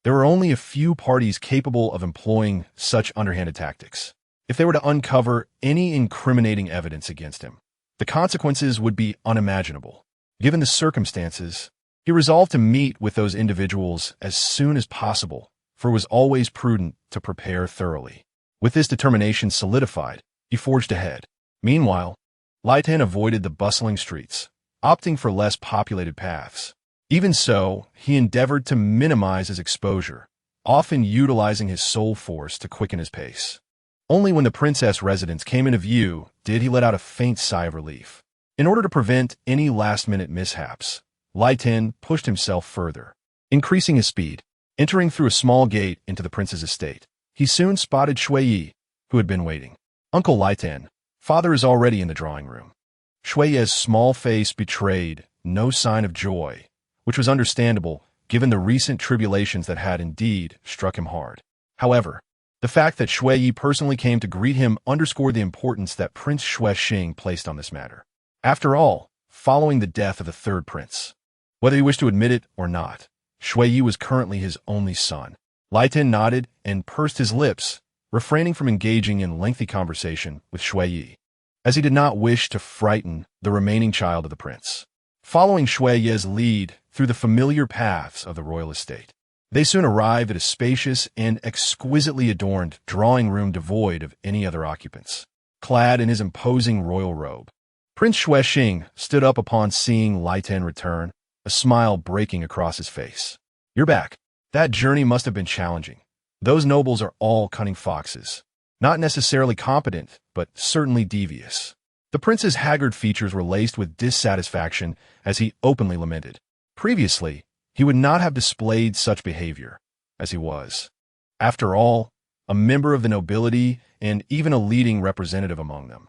there were only a few parties capable of employing such underhanded tactics. If they were to uncover any incriminating evidence against him, the consequences would be unimaginable. Given the circumstances, he resolved to meet with those individuals as soon as possible, for it was always prudent to prepare thoroughly. With this determination solidified, he forged ahead. Meanwhile, Lai-in avoided the bustling streets, opting for less populated paths. Even so, he endeavored to minimize his exposure, often utilizing his soul force to quicken his pace. Only when the princess residence came into view did he let out a faint sigh of relief. In order to prevent any last-minute mishaps, Lai Tin pushed himself further, increasing his speed. Entering through a small gate into the prince's estate, he soon spotted Shui Yi, who had been waiting. "Uncle Lai Tin, father is already in the drawing room." Shui Yi's small face betrayed no sign of joy, which was understandable given the recent tribulations that had indeed struck him hard. However, the fact that Shui Yi personally came to greet him underscored the importance that Prince Xuexing placed on this matter. After all, following the death of the third prince, whether he wished to admit it or not, Shui Yi was currently his only son. Lai Tin nodded and pursed his lips, refraining from engaging in lengthy conversation with Shui Yi, as he did not wish to frighten the remaining child of the prince. Following Shui Yi's lead through the familiar paths of the royal estate, they soon arrived at a spacious and exquisitely adorned drawing room devoid of any other occupants. Clad in his imposing royal robe, Prince Xuexing stood up upon seeing Lai Tin return, a smile breaking across his face. "You're back. That journey must have been challenging. Those nobles are all cunning foxes. Not necessarily competent, but certainly devious." The prince's haggard features were laced with dissatisfaction as he openly lamented. Previously, he would not have displayed such behavior, as he was, after all, a member of the nobility and even a leading representative among them.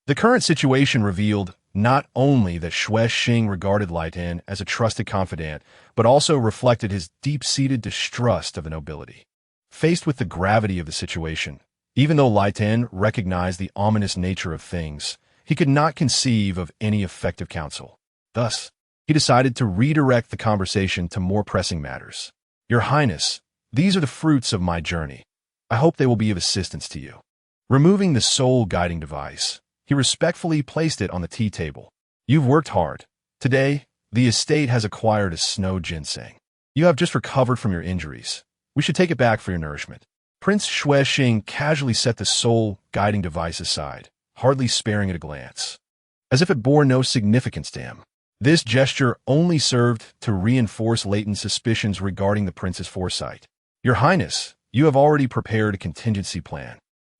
The current situation revealed not only that Xuexing regarded Lai Tin as a trusted confidant, but also reflected his deep-seated distrust of the nobility. Faced with the gravity of the situation, even though Lai Tin recognized the ominous nature of things, he could not conceive of any effective counsel. Thus, he decided to redirect the conversation to more pressing matters. "Your Highness, these are the fruits of my journey. I hope they will be of assistance to you." Removing the sole guiding device, he respectfully placed it on the tea table. "You've worked hard. Today, the estate has acquired a snow ginseng. You have just recovered from your injuries. We should take it back for your nourishment." Prince Xuexing casually set the sole guiding device aside, hardly sparing it a glance, as if it bore no significance to him. This gesture only served to reinforce Leighton's suspicions regarding the prince's foresight. "Your Highness, you have already prepared a contingency plan.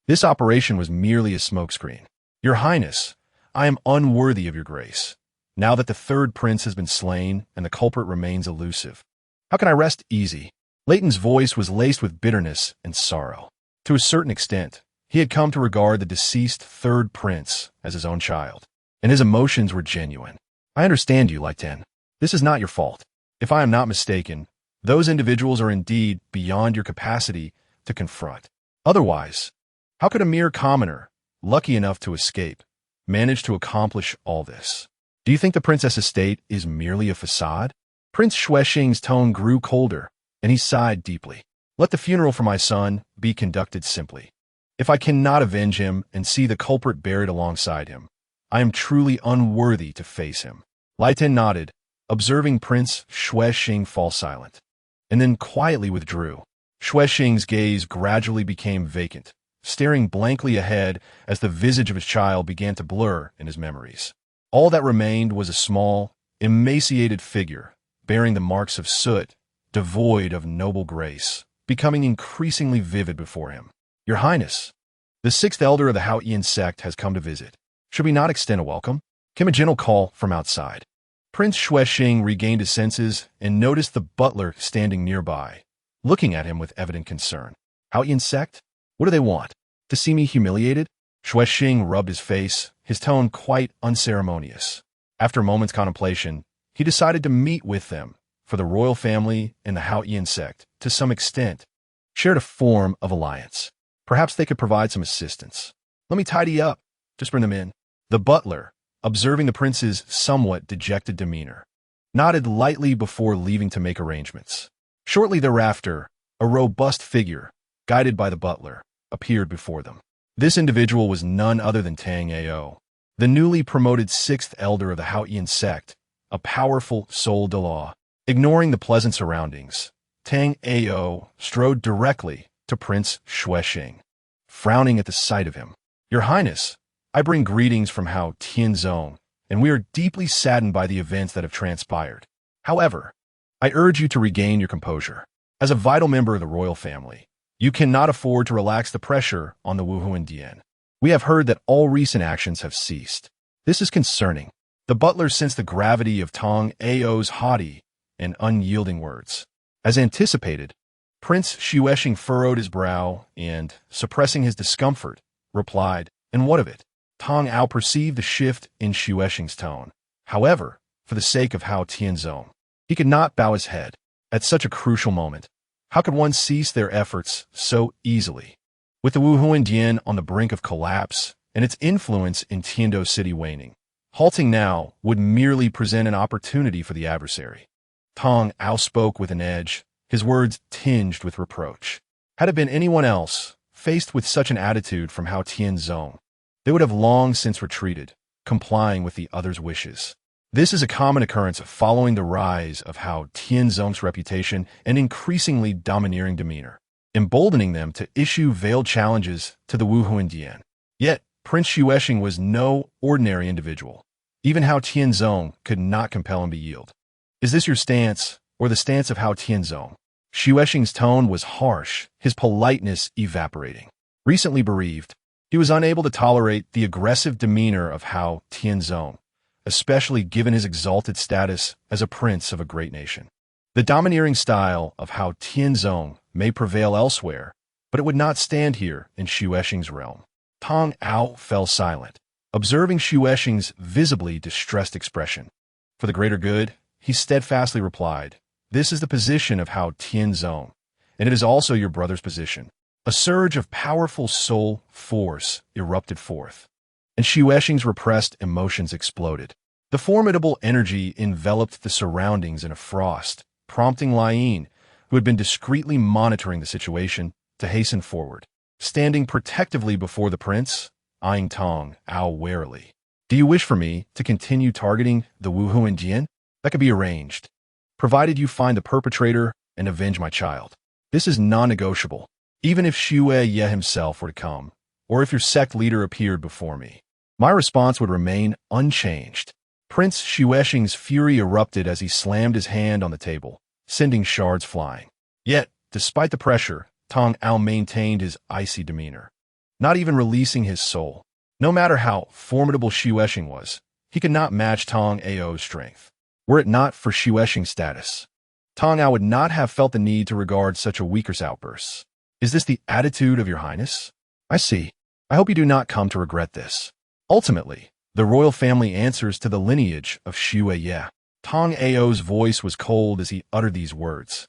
This operation was merely a smokescreen. Your Highness, I am unworthy of your grace. Now that the third prince has been slain and the culprit remains elusive, how can I rest easy?" Leighton's voice was laced with bitterness and sorrow. To a certain extent, he had come to regard the deceased third prince as his own child, and his emotions were genuine. "I understand you, Lai Tin. This is not your fault. If I am not mistaken, those individuals are indeed beyond your capacity to confront. Otherwise, how could a mere commoner, lucky enough to escape, manage to accomplish all this? Do you think the princess estate is merely a facade?" Prince Xuexing's tone grew colder, and he sighed deeply. "Let the funeral for my son be conducted simply. If I cannot avenge him and see the culprit buried alongside him, I am truly unworthy to face him." Lai Tin nodded, observing Prince Xuexing fall silent, and then quietly withdrew. Xuexing's gaze gradually became vacant, staring blankly ahead as the visage of his child began to blur in his memories. All that remained was a small, emaciated figure, bearing the marks of soot, devoid of noble grace, becoming increasingly vivid before him. "Your Highness, the sixth elder of the Haotian sect has come to visit. Should we not extend a welcome?" Came a gentle call from outside. Prince Xuexing regained his senses and noticed the butler standing nearby, looking at him with evident concern. "Haotian sect? What do they want? To see me humiliated?" Xuexing rubbed his face, his tone quite unceremonious. After a moment's contemplation, he decided to meet with them, for the royal family and the Haotian sect, to some extent, shared a form of alliance. Perhaps they could provide some assistance. "Let me tidy up. Just bring them in." The butler, observing the prince's somewhat dejected demeanor, nodded lightly before leaving to make arrangements. Shortly thereafter, a robust figure, guided by the butler, appeared before them. This individual was none other than Tang Ao, the newly promoted sixth elder of the Haotian sect, a powerful soul de law. Ignoring the pleasant surroundings, Tang Ao strode directly to Prince Xuexing, frowning at the sight of him. "Your Highness, I bring greetings from Hao Tianzong, and we are deeply saddened by the events that have transpired. However, I urge you to regain your composure. As a vital member of the royal family, you cannot afford to relax the pressure on the Wuhuan Dian. We have heard that all recent actions have ceased. This is concerning. The butler sensed the gravity of Tong Ao's haughty and unyielding words. As anticipated, Prince Xuesheng furrowed his brow and, suppressing his discomfort, replied, "And what of it?" Tong Ao perceived the shift in Xuesheng's tone. However, for the sake of Hao Tianzong, he could not bow his head. At such a crucial moment, how could one cease their efforts so easily? With the Wuhuan Dian on the brink of collapse and its influence in Tiando City waning, halting now would merely present an opportunity for the adversary. Tong Ao spoke with an edge, his words tinged with reproach. Had it been anyone else, faced with such an attitude from Hao Tianzong, they would have long since retreated, complying with the other's wishes. This is a common occurrence following the rise of Hao Tianzong's reputation and increasingly domineering demeanor, emboldening them to issue veiled challenges to the Wuhuan Dian. Yet, Prince Xuesheng was no ordinary individual. Even Hao Tianzong could not compel him to yield. "Is this your stance, or the stance of Hao Tianzong?" Xuesheng's tone was harsh, his politeness evaporating. Recently bereaved, he was unable to tolerate the aggressive demeanor of Hao Tianzong, especially given his exalted status as a prince of a great nation. The domineering style of Hao Tianzong may prevail elsewhere, but it would not stand here in Xuesheng's realm. Tong Ao fell silent, observing Xuesheng's visibly distressed expression. For the greater good, he steadfastly replied, "This is the position of Hao Tianzong, and it is also your brother's position." A surge of powerful soul force erupted forth, and Xuesheng's repressed emotions exploded. The formidable energy enveloped the surroundings in a frost, prompting Lian, who had been discreetly monitoring the situation, to hasten forward. Standing protectively before the prince, eyeing Tong Ao warily. "Do you wish for me to continue targeting the Wuhuan Dian? That could be arranged, provided you find the perpetrator and avenge my child. This is non-negotiable, even if Xue Ye himself were to come, or if your sect leader appeared before me. My response would remain unchanged." Prince Xuesheng's fury erupted as he slammed his hand on the table, sending shards flying. Yet, despite the pressure, Tong Ao maintained his icy demeanor, not even releasing his soul. No matter how formidable Xuesheng was, he could not match Tong Ao's strength. Were it not for Xuesheng's status, Tong Ao would not have felt the need to regard such a weaker's outbursts. "Is this the attitude of your highness? I see. I hope you do not come to regret this. Ultimately, the royal family answers to the lineage of Xue Ye." Tong Ao's voice was cold as he uttered these words,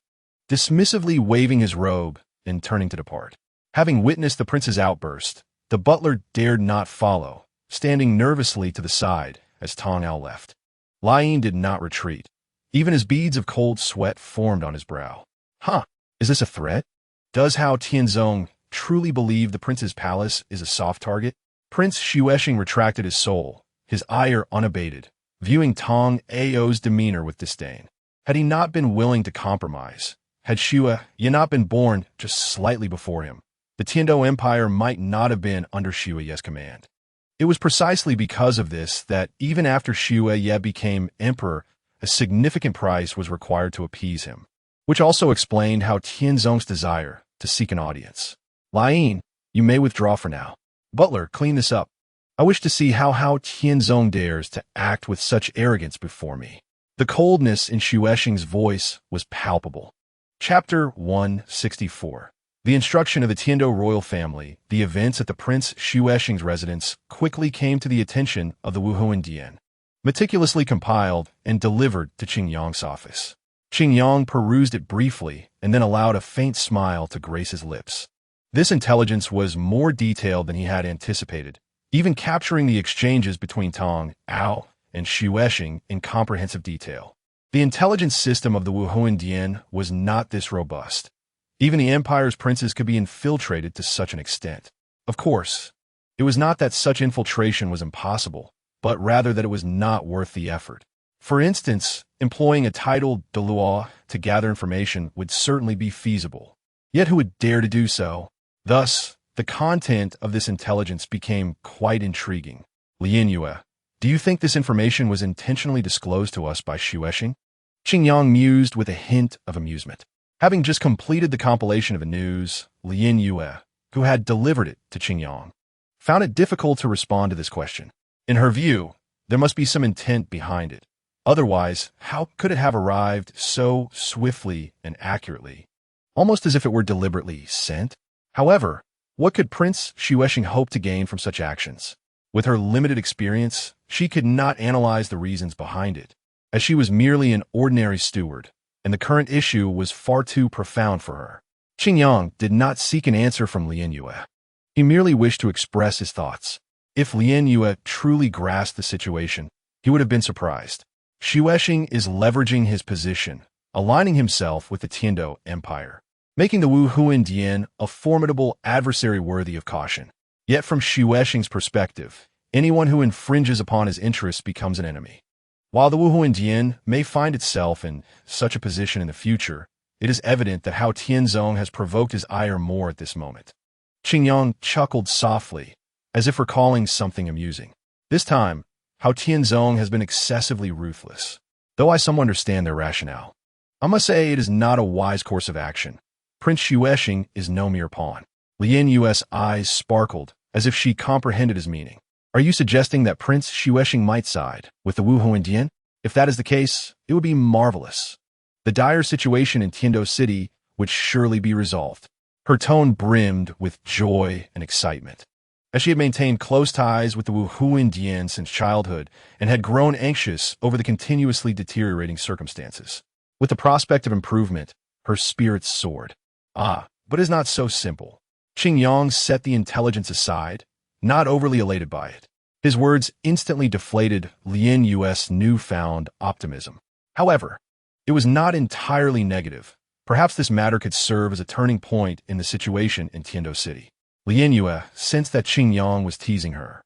dismissively waving his robe and turning to depart. Having witnessed the prince's outburst, the butler dared not follow, standing nervously to the side as Tong Ao left. Lian did not retreat, even as beads of cold sweat formed on his brow. Is this a threat? Does Hao Tianzong truly believe the prince's palace is a soft target? Prince Xuesheng retracted his soul, his ire unabated, viewing Tong Ao's demeanor with disdain. Had he not been willing to compromise, had Xue Ye not been born just slightly before him, the Tiando Empire might not have been under Xue Ye's command. It was precisely because of this that even after Xue Ye became emperor, a significant price was required to appease him, which also explained Hao Tianzong's desire to seek an audience. "Lian, you may withdraw for now. Butler, clean this up. I wish to see how Hao Tianzong dares to act with such arrogance before me." The coldness in Xuesheng's voice was palpable. Chapter 164. The instruction of the Tiando royal family, the events at the Prince Xuesheng's residence quickly came to the attention of the Wuhuan Dian, meticulously compiled and delivered to Qingyang's office. Qingyang perused it briefly and then allowed a faint smile to grace his lips. This intelligence was more detailed than he had anticipated, even capturing the exchanges between Tong Ao and Xuesheng in comprehensive detail. The intelligence system of the Wuhuan Dian was not this robust. Even the empire's princes could be infiltrated to such an extent. Of course, it was not that such infiltration was impossible, but rather that it was not worth the effort. For instance, employing a titled Dalu to gather information would certainly be feasible. Yet who would dare to do so? Thus, the content of this intelligence became quite intriguing. "Lian Yue, do you think this information was intentionally disclosed to us by Xuesheng?" Qingyang mused with a hint of amusement. Having just completed the compilation of the news, Lin Yue, who had delivered it to Qingyang, found it difficult to respond to this question. In her view, there must be some intent behind it. Otherwise, how could it have arrived so swiftly and accurately, almost as if it were deliberately sent? However, what could Prince Xuesheng hope to gain from such actions? With her limited experience, she could not analyze the reasons behind it, as she was merely an ordinary steward, and the current issue was far too profound for her. Qingyang did not seek an answer from Lin Yue. He merely wished to express his thoughts. If Lin Yue truly grasped the situation, he would have been surprised. Xuesheng is leveraging his position, aligning himself with the Tiando Empire, making the Wu Huindian a formidable adversary worthy of caution. Yet from Xuesheng's perspective, anyone who infringes upon his interests becomes an enemy. While the Wu Huindian may find itself in such a position in the future, it is evident that Hao Tianzong has provoked his ire more at this moment. Qingyang chuckled softly, as if recalling something amusing. This time, Hao Tianzong has been excessively ruthless, though I somewhat understand their rationale. I must say it is not a wise course of action. Prince Xuesheng is no mere pawn. Lin Yue's eyes sparkled, as if she comprehended his meaning. Are you suggesting that Prince Xuesheng might side with the Wu Huindian? If that is the case, it would be marvelous. The dire situation in Tiando City would surely be resolved. Her tone brimmed with joy and excitement, as she had maintained close ties with the Wu Huindian since childhood and had grown anxious over the continuously deteriorating circumstances. With the prospect of improvement, her spirits soared. But it is not so simple. Qingyang set the intelligence aside, not overly elated by it. His words instantly deflated Lin Yue's newfound optimism. However, it was not entirely negative. Perhaps this matter could serve as a turning point in the situation in Tiando City. Lin Yue sensed that Qingyang was teasing her.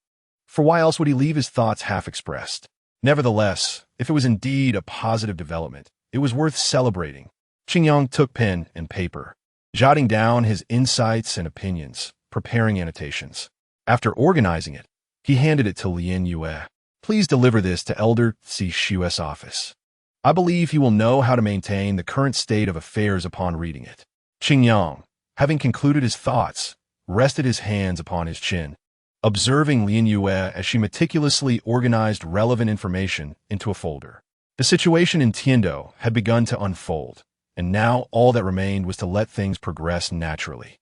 For why else would he leave his thoughts half-expressed? Nevertheless, if it was indeed a positive development, it was worth celebrating. Qingyang took pen and paper, jotting down his insights and opinions, preparing annotations. After organizing it, he handed it to Lin Yue. Please deliver this to Elder Shue's office. I believe he will know how to maintain the current state of affairs upon reading it. Qingyang, having concluded his thoughts, rested his hands upon his chin, observing Lin Yue as she meticulously organized relevant information into a folder. The situation in Tiando had begun to unfold, and now all that remained was to let things progress naturally,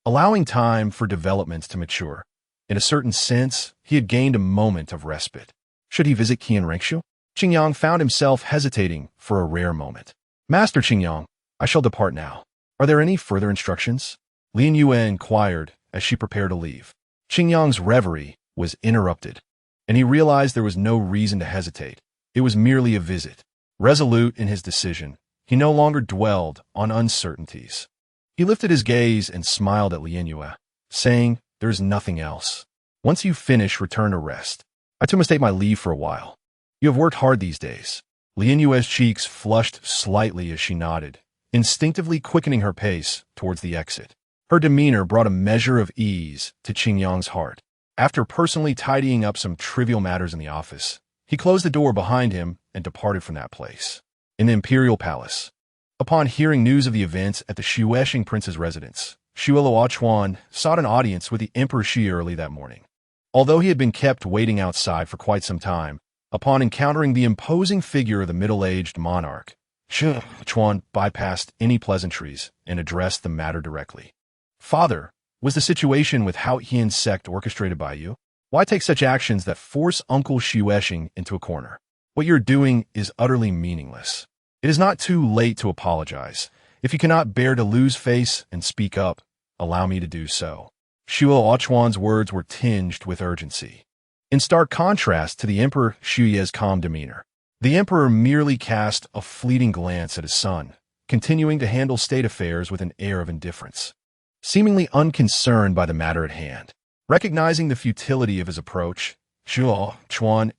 allowing time for developments to mature. In a certain sense, he had gained a moment of respite. Should he visit Qian Rengshu? Qingyang found himself hesitating for a rare moment. Master Qingyang, I shall depart now. Are there any further instructions? Lin Yue inquired as she prepared to leave. Qingyang's reverie was interrupted, and he realized there was no reason to hesitate. It was merely a visit. Resolute in his decision, he no longer dwelled on uncertainties. He lifted his gaze and smiled at Lin Yue, saying, "There is nothing else. Once you finish, return to rest. I too must take my leave for a while. You have worked hard these days." Lin Yue's cheeks flushed slightly as she nodded, instinctively quickening her pace towards the exit. Her demeanor brought a measure of ease to Qingyang's heart. After personally tidying up some trivial matters in the office, he closed the door behind him and departed from that place. In the imperial palace, upon hearing news of the events at the Xuesheng prince's residence, Shuo sought an audience with the Emperor Shi early that morning. Although he had been kept waiting outside for quite some time, upon encountering the imposing figure of the middle-aged monarch, Shuo bypassed any pleasantries and addressed the matter directly. "Father, was the situation with Hao Tian's sect orchestrated by you? Why take such actions that force Uncle Xuesheng into a corner? What you're doing is utterly meaningless. It is not too late to apologize. If you cannot bear to lose face and speak up, allow me to do so." Shuo words were tinged with urgency, in stark contrast to the Emperor Xuye's calm demeanor. The Emperor merely cast a fleeting glance at his son, continuing to handle state affairs with an air of indifference, seemingly unconcerned by the matter at hand. Recognizing the futility of his approach, Shuo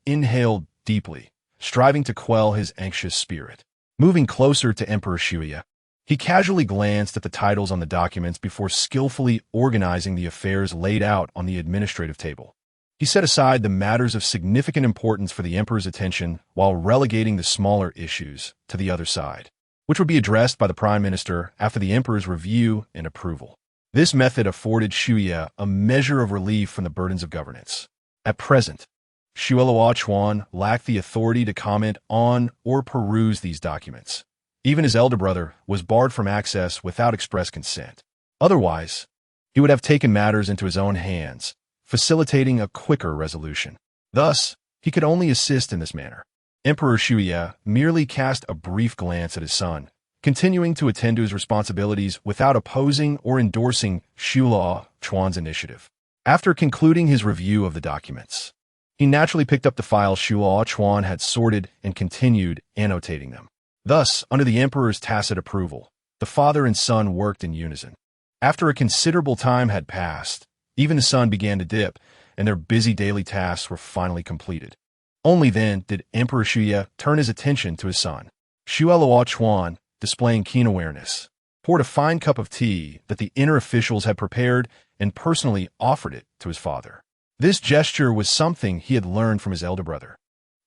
inhaled deeply, striving to quell his anxious spirit. Moving closer to Emperor Xuye, he casually glanced at the titles on the documents before skillfully organizing the affairs laid out on the administrative table. He set aside the matters of significant importance for the Emperor's attention while relegating the smaller issues to the other side. which would be addressed by the prime minister after the emperor's review and approval. This method afforded Shuya a measure of relief from the burdens of governance. At present, Shuya lacked the authority to comment on or peruse these documents. Even his elder brother was barred from access without express consent. Otherwise, he would have taken matters into his own hands, facilitating a quicker resolution. Thus, he could only assist in this manner. Emperor Shuya merely cast a brief glance at his son, continuing to attend to his responsibilities without opposing or endorsing Shuya initiative. After concluding his review of the documents, he naturally picked up the files Shuya had sorted and continued annotating them. Thus, under the emperor's tacit approval, the father and son worked in unison. After a considerable time had passed, even the sun began to dip, and their busy daily tasks were finally completed. Only then did Emperor Shuya turn his attention to his son. Shuya, displaying keen awareness, poured a fine cup of tea that the inner officials had prepared and personally offered it to his father. This gesture was something he had learned from his elder brother.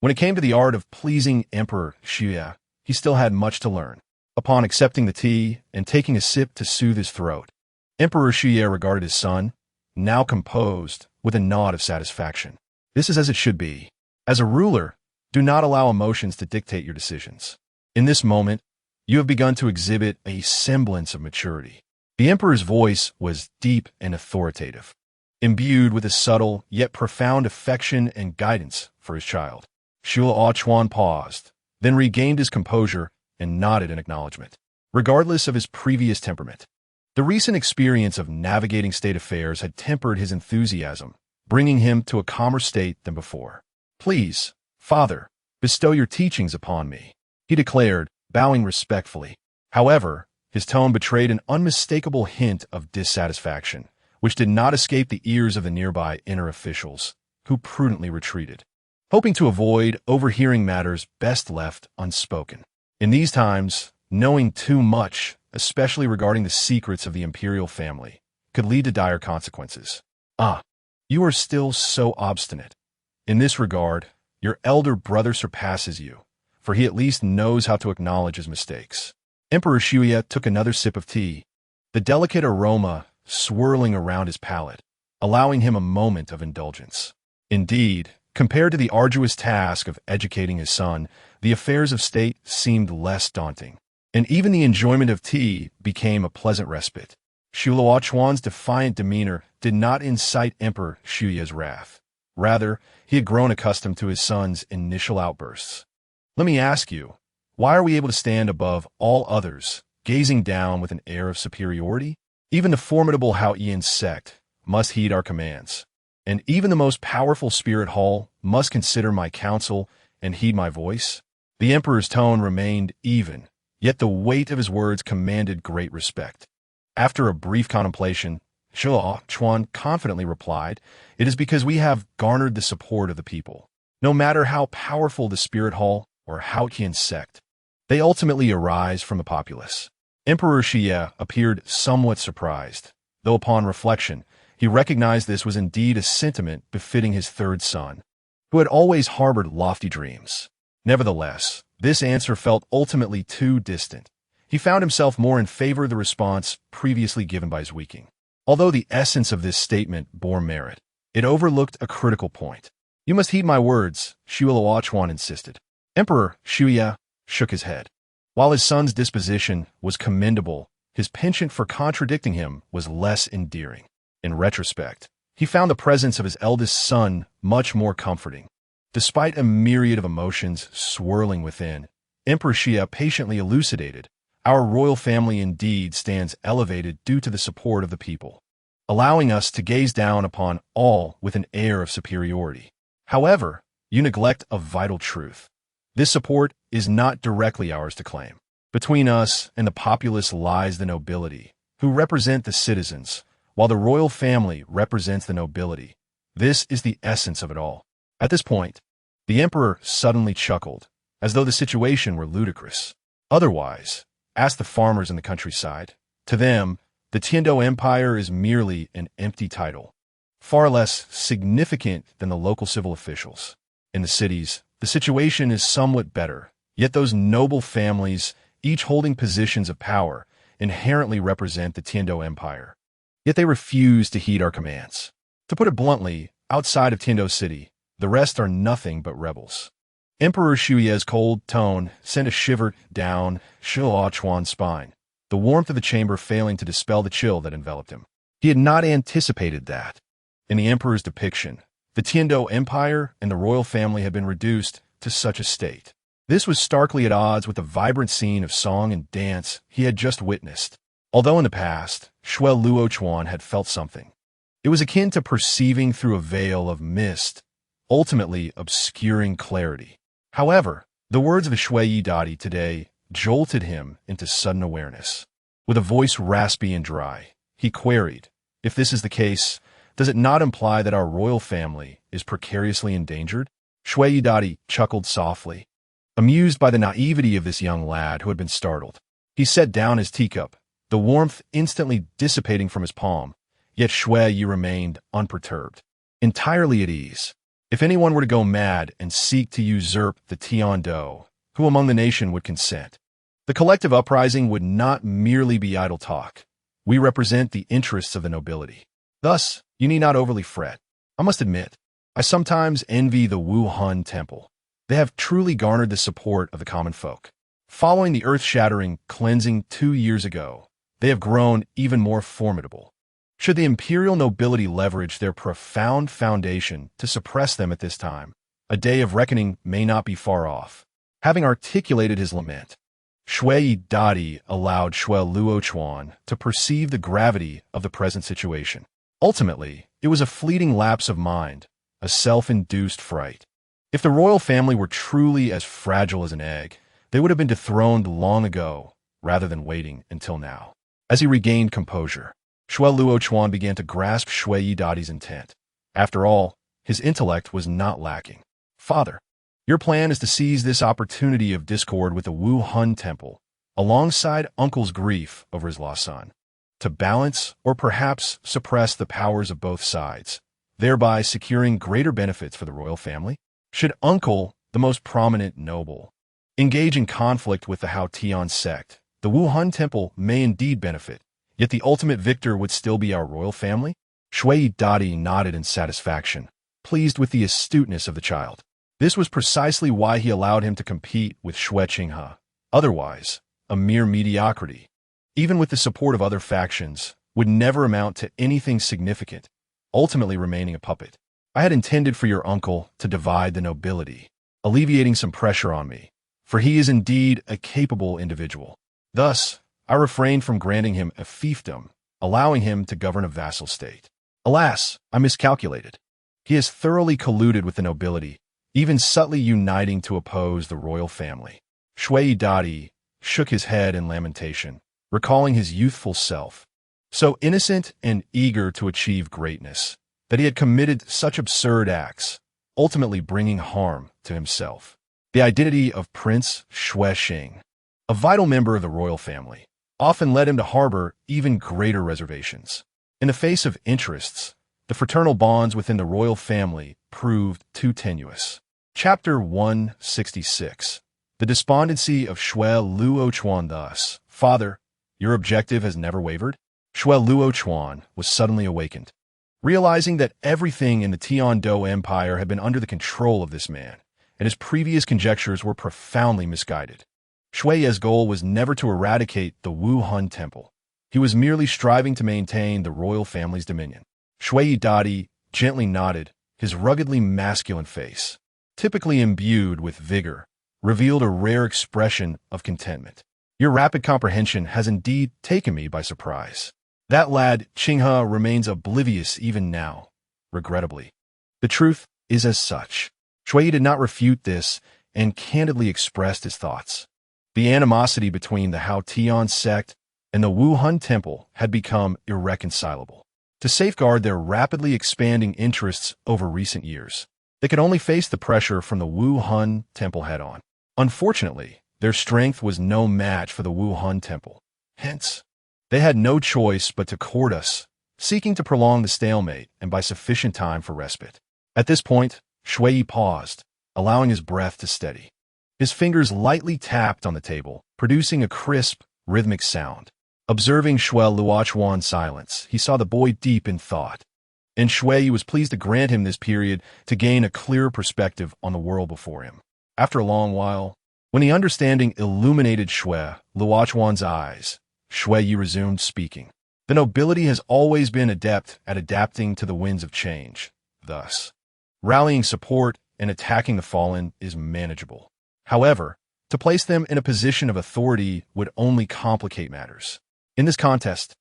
When it came to the art of pleasing Emperor Shuya, he still had much to learn. Upon accepting the tea and taking a sip to soothe his throat, Emperor Shuya regarded his son, now composed, with a nod of satisfaction. This is as it should be. As a ruler, do not allow emotions to dictate your decisions. In this moment, you have begun to exhibit a semblance of maturity. The emperor's voice was deep and authoritative, imbued with a subtle yet profound affection and guidance for his child. Shuya paused, then regained his composure and nodded in acknowledgement. Regardless of his previous temperament, the recent experience of navigating state affairs had tempered his enthusiasm, bringing him to a calmer state than before. "Please, father, bestow your teachings upon me," he declared, bowing respectfully. However, his tone betrayed an unmistakable hint of dissatisfaction, which did not escape the ears of the nearby inner officials, who prudently retreated, hoping to avoid overhearing matters best left unspoken. In these times, knowing too much, especially regarding the secrets of the imperial family, could lead to dire consequences. "Ah, you are still so obstinate. In this regard, your elder brother surpasses you, for he at least knows how to acknowledge his mistakes." Emperor Shuya took another sip of tea, the delicate aroma swirling around his palate, allowing him a moment of indulgence. Indeed, compared to the arduous task of educating his son, the affairs of state seemed less daunting, and even the enjoyment of tea became a pleasant respite. Shuya's defiant demeanor did not incite Emperor Shuya's wrath. Rather, he had grown accustomed to his son's initial outbursts. "Let me ask you, why are we able to stand above all others, gazing down with an air of superiority? Even the formidable Haoyan sect must heed our commands, and even the most powerful spirit hall must consider my counsel and heed my voice." The emperor's tone remained even, yet the weight of his words commanded great respect. After a brief contemplation, Shuya confidently replied, "It is because we have garnered the support of the people. No matter how powerful the spirit hall or Haoyan sect, they ultimately arise from the populace." Emperor Shuya appeared somewhat surprised, though upon reflection, he recognized this was indeed a sentiment befitting his third son, who had always harbored lofty dreams. Nevertheless, this answer felt ultimately too distant. He found himself more in favor of the response previously given by his weaking. Although the essence of this statement bore merit, it overlooked a critical point. "You must heed my words," Shuya insisted. Emperor Shuya shook his head. While his son's disposition was commendable, his penchant for contradicting him was less endearing. In retrospect, he found the presence of his eldest son much more comforting. Despite a myriad of emotions swirling within, Emperor Shuya patiently elucidated, "Our royal family indeed stands elevated due to the support of the people, allowing us to gaze down upon all with an air of superiority. However, you neglect a vital truth. This support is not directly ours to claim. Between us and the populace lies the nobility, who represent the citizens, while the royal family represents the nobility. This is the essence of it all." At this point, the emperor suddenly chuckled, as though the situation were ludicrous. "Otherwise, ask the farmers in the countryside. To them, the Tiando Empire is merely an empty title, far less significant than the local civil officials. In the cities, the situation is somewhat better, yet those noble families each holding positions of power, inherently represent the Tiando Empire. Yet they refuse to heed our commands. To put it bluntly, outside of Tiando City, the rest are nothing but rebels. Emperor Shuye's cold tone sent a shiver down Shuo Chuan's spine, the warmth of the chamber failing to dispel the chill that enveloped him. He had not anticipated that. In the emperor's depiction, the Tiando Empire and the royal family had been reduced to such a state. This was starkly at odds with the vibrant scene of song and dance he had just witnessed. Although in the past, Shui Luochuan had felt something. It was akin to perceiving through a veil of mist, ultimately obscuring clarity. However, the words of the Shui Dadi today jolted him into sudden awareness. With a voice raspy and dry, he queried, "If this is the case, does it not imply that our royal family is precariously endangered?" Shui Dadi chuckled softly, amused by the naivety of this young lad who had been startled. He set down his teacup, the warmth instantly dissipating from his palm, yet Shui remained unperturbed, entirely at ease. If anyone were to go mad and seek to usurp the Tiando, who among the nation would consent? The collective uprising would not merely be idle talk. We represent the interests of the nobility. Thus, you need not overly fret. I must admit, I sometimes envy the Wuhan Temple. They have truly garnered the support of the common folk. Following the earth-shattering cleansing 2 years ago, they have grown even more formidable. Should the imperial nobility leverage their profound foundation to suppress them at this time, a day of reckoning may not be far off. Having articulated his lament, Shui Dadi allowed Shui Luochuan to perceive the gravity of the present situation. Ultimately, it was a fleeting lapse of mind, a self-induced fright. If the royal family were truly as fragile as an egg, they would have been dethroned long ago, rather than waiting until now. As he regained composure, Shui Luochuan began to grasp Shui Dadi's intent. After all, his intellect was not lacking. "Father, your plan is to seize this opportunity of discord with the Wuhan Temple, alongside Uncle's grief over his lost son, to balance or perhaps suppress the powers of both sides, thereby securing greater benefits for the royal family? Should Uncle, the most prominent noble, engage in conflict with the Hao Tian sect, the Wuhan Temple may indeed benefit, yet the ultimate victor would still be our royal family?" Shui Dadi nodded in satisfaction, pleased with the astuteness of the child. This was precisely why he allowed him to compete with Shui Qinghe. Otherwise, a mere mediocrity, even with the support of other factions, would never amount to anything significant, ultimately remaining a puppet. I had intended for your uncle to divide the nobility, alleviating some pressure on me, for he is indeed a capable individual. Thus, I refrained from granting him a fiefdom, allowing him to govern a vassal state. Alas, I miscalculated. He has thoroughly colluded with the nobility, even subtly uniting to oppose the royal family. Shui Dadi shook his head in lamentation, recalling his youthful self, so innocent and eager to achieve greatness, that he had committed such absurd acts, ultimately bringing harm to himself. The identity of Prince Shui Xing, a vital member of the royal family, often led him to harbor even greater reservations. In the face of interests, the fraternal bonds within the royal family proved too tenuous. Chapter 166. The despondency of Shui Luochuan thus. "Father, your objective has never wavered?" Shui Luochuan was suddenly awakened. Realizing that everything in the Tiando Empire had been under the control of this man, and his previous conjectures were profoundly misguided. Shui's goal was never to eradicate the Wuhan Temple. He was merely striving to maintain the royal family's dominion. Shui Dadi gently nodded, his ruggedly masculine face, typically imbued with vigor, revealed a rare expression of contentment. "Your rapid comprehension has indeed taken me by surprise. That lad, Qinghe, remains oblivious even now, regrettably. The truth is as such." Shui did not refute this and candidly expressed his thoughts. The animosity between the Hao Tian sect and the Wuhan Temple had become irreconcilable. To safeguard their rapidly expanding interests over recent years, they could only face the pressure from the Wuhan Temple head-on. Unfortunately, their strength was no match for the Wuhan Temple. Hence, they had no choice but to court us, seeking to prolong the stalemate and buy sufficient time for respite. At this point, Shui paused, allowing his breath to steady. His fingers lightly tapped on the table, producing a crisp, rhythmic sound. Observing Shui Luochuan's silence, he saw the boy deep in thought. And Shui was pleased to grant him this period to gain a clearer perspective on the world before him. After a long while, when the understanding illuminated Shui Luochuan's eyes, Shui resumed speaking. The nobility has always been adept at adapting to the winds of change. Thus, rallying support and attacking the fallen is manageable. However, to place them in a position of authority would only complicate matters. In this contest,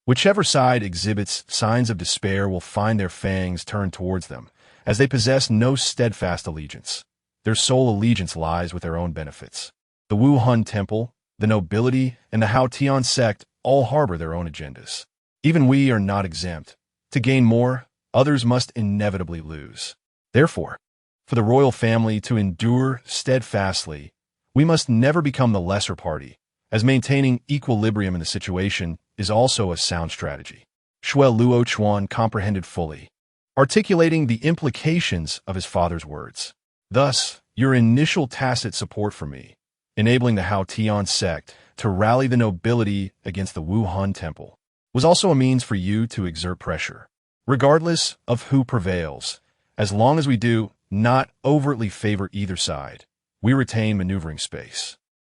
whichever side exhibits signs of despair will find their fangs turned towards them, as they possess no steadfast allegiance. Their sole allegiance lies with their own benefits. The Wuhan Temple, the nobility, and the Hao Tian sect all harbor their own agendas. Even we are not exempt. To gain more, others must inevitably lose. Therefore, for the royal family to endure steadfastly, we must never become the lesser party, as maintaining equilibrium in the situation is also a sound strategy. Shui Luochuan comprehended fully, articulating the implications of his father's words. Thus, your initial tacit support for me, enabling the Hao Tian sect to rally the nobility against the Wuhan Temple, was also a means for you to exert pressure. Regardless of who prevails, as long as we do not overtly favor either side, we retain maneuvering space.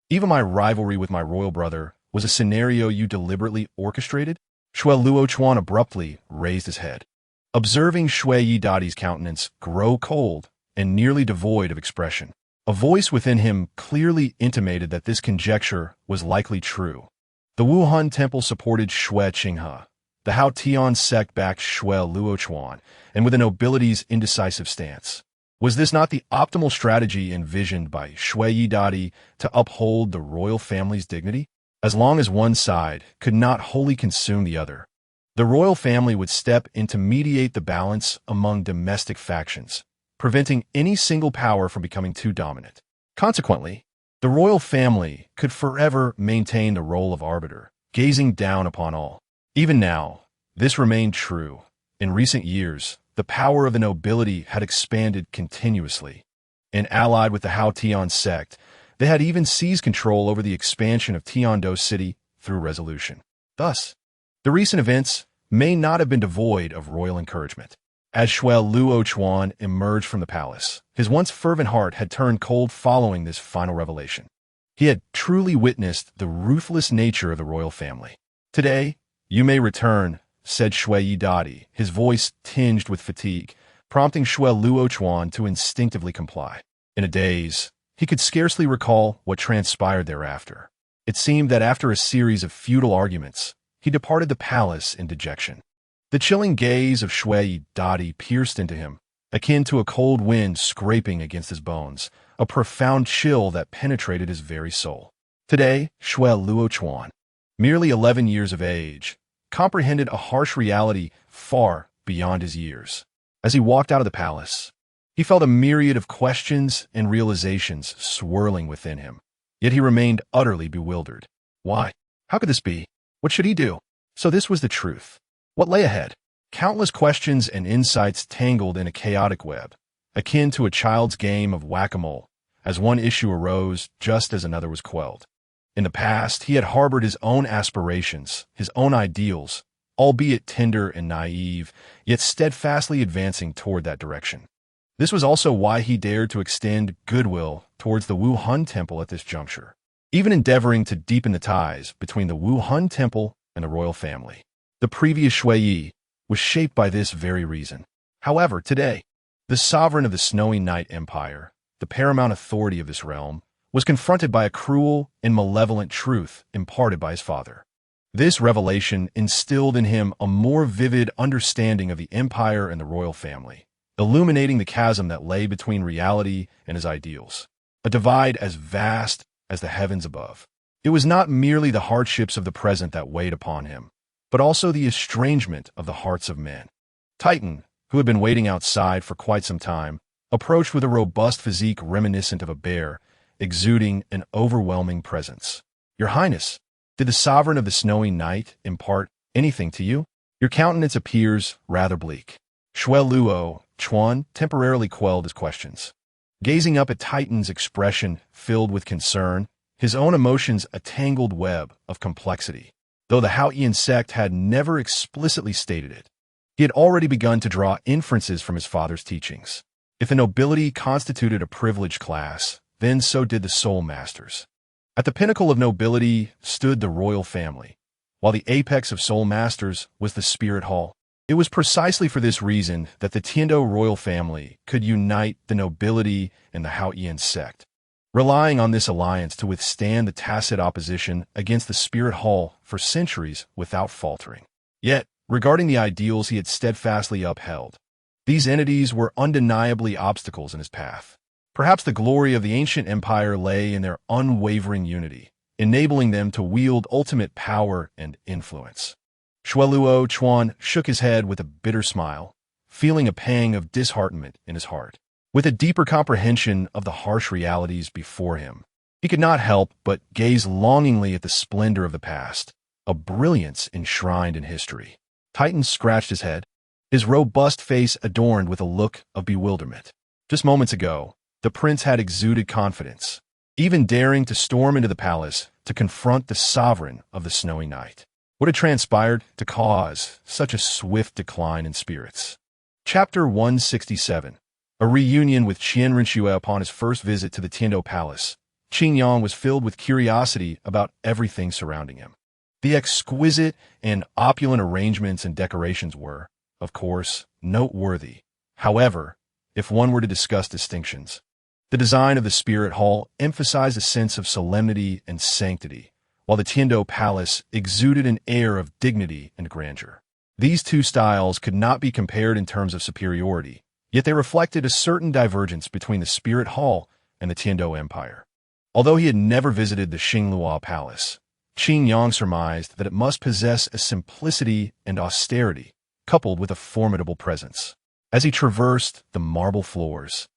Even my rivalry with my royal brother was a scenario you deliberately orchestrated? Shui Luochuan abruptly raised his head. Observing Shui Yidadi's countenance grow cold and nearly devoid of expression, a voice within him clearly intimated that this conjecture was likely true. The Wuhan Temple supported Shui Qinghe. The Hao Tian sect backed Shui Luochuan, and with the nobility's indecisive stance. Was this not the optimal strategy envisioned by Shui Yidadi to uphold the royal family's dignity? As long as one side could not wholly consume the other, the royal family would step in to mediate the balance among domestic factions, preventing any single power from becoming too dominant. Consequently, the royal family could forever maintain the role of arbiter, gazing down upon all. Even now, this remained true. In recent years, the power of the nobility had expanded continuously, and allied with the Hao Tian sect, they had even seized control over the expansion of Tiando City through resolution. Thus, the recent events may not have been devoid of royal encouragement. As Shui Luochuan emerged from the palace, his once fervent heart had turned cold following this final revelation. He had truly witnessed the ruthless nature of the royal family. Today, you may return, said Shui Yidadi, his voice tinged with fatigue, prompting Shui Luochuan to instinctively comply. In a daze, he could scarcely recall what transpired thereafter. It seemed that after a series of futile arguments, he departed the palace in dejection. The chilling gaze of Shui Yidadi pierced into him, akin to a cold wind scraping against his bones, a profound chill that penetrated his very soul. Today, Shui Luochuan, merely 11 years of age, comprehended a harsh reality far beyond his years. As he walked out of the palace, he felt a myriad of questions and realizations swirling within him. Yet he remained utterly bewildered. Why? How could this be? What should he do? So this was the truth. What lay ahead? Countless questions and insights tangled in a chaotic web, akin to a child's game of whack-a-mole, as one issue arose just as another was quelled. In the past, he had harbored his own aspirations, his own ideals, albeit tender and naive, yet steadfastly advancing toward that direction. This was also why he dared to extend goodwill towards the Wuhan Temple at this juncture, even endeavoring to deepen the ties between the Wuhan Temple and the royal family. The previous Shui Yi was shaped by this very reason. However, today, the sovereign of the Snowy Night Empire, the paramount authority of this realm, was confronted by a cruel and malevolent truth imparted by his father. This revelation instilled in him a more vivid understanding of the empire and the royal family, illuminating the chasm that lay between reality and his ideals, a divide as vast as the heavens above. It was not merely the hardships of the present that weighed upon him, but also the estrangement of the hearts of men. Titan, who had been waiting outside for quite some time, approached with a robust physique reminiscent of a bear, exuding an overwhelming presence. Your Highness, did the sovereign of the Snowy Night impart anything to you? Your countenance appears rather bleak. Shui Luochuan temporarily quelled his questions. gazing up at Titan's expression filled with concern, his own emotions a tangled web of complexity. Though the Haotian sect had never explicitly stated it, he had already begun to draw inferences from his father's teachings. If the nobility constituted a privileged class, then so did the soul masters. At the pinnacle of nobility stood the royal family, while the apex of soul masters was the spirit hall. It was precisely for this reason that the Tiando royal family could unite the nobility and the Haotian sect, relying on this alliance to withstand the tacit opposition against the spirit hall for centuries without faltering. Yet, regarding the ideals he had steadfastly upheld, these entities were undeniably obstacles in his path. Perhaps the glory of the ancient empire lay in their unwavering unity, enabling them to wield ultimate power and influence. Shueluo Chuan shook his head with a bitter smile, feeling a pang of disheartenment in his heart. With a deeper comprehension of the harsh realities before him, he could not help but gaze longingly at the splendor of the past, a brilliance enshrined in history. Titan scratched his head, his robust face adorned with a look of bewilderment. Just moments ago, the prince had exuded confidence, even daring to storm into the palace to confront the sovereign of the snowy night. What had transpired to cause such a swift decline in spirits? Chapter 167. A reunion with Qian Rinxue upon his first visit to the Tiando Palace. Qin Yang was filled with curiosity about everything surrounding him. The exquisite and opulent arrangements and decorations were, of course, noteworthy. However, if one were to discuss distinctions, the design of the Spirit Hall emphasized a sense of solemnity and sanctity, while the Tiando Palace exuded an air of dignity and grandeur. These two styles could not be compared in terms of superiority, yet they reflected a certain divergence between the Spirit Hall and the Tiando Empire. Although he had never visited the Xinglua Palace, Qin Yang surmised that it must possess a simplicity and austerity, coupled with a formidable presence. As he traversed the marble floors,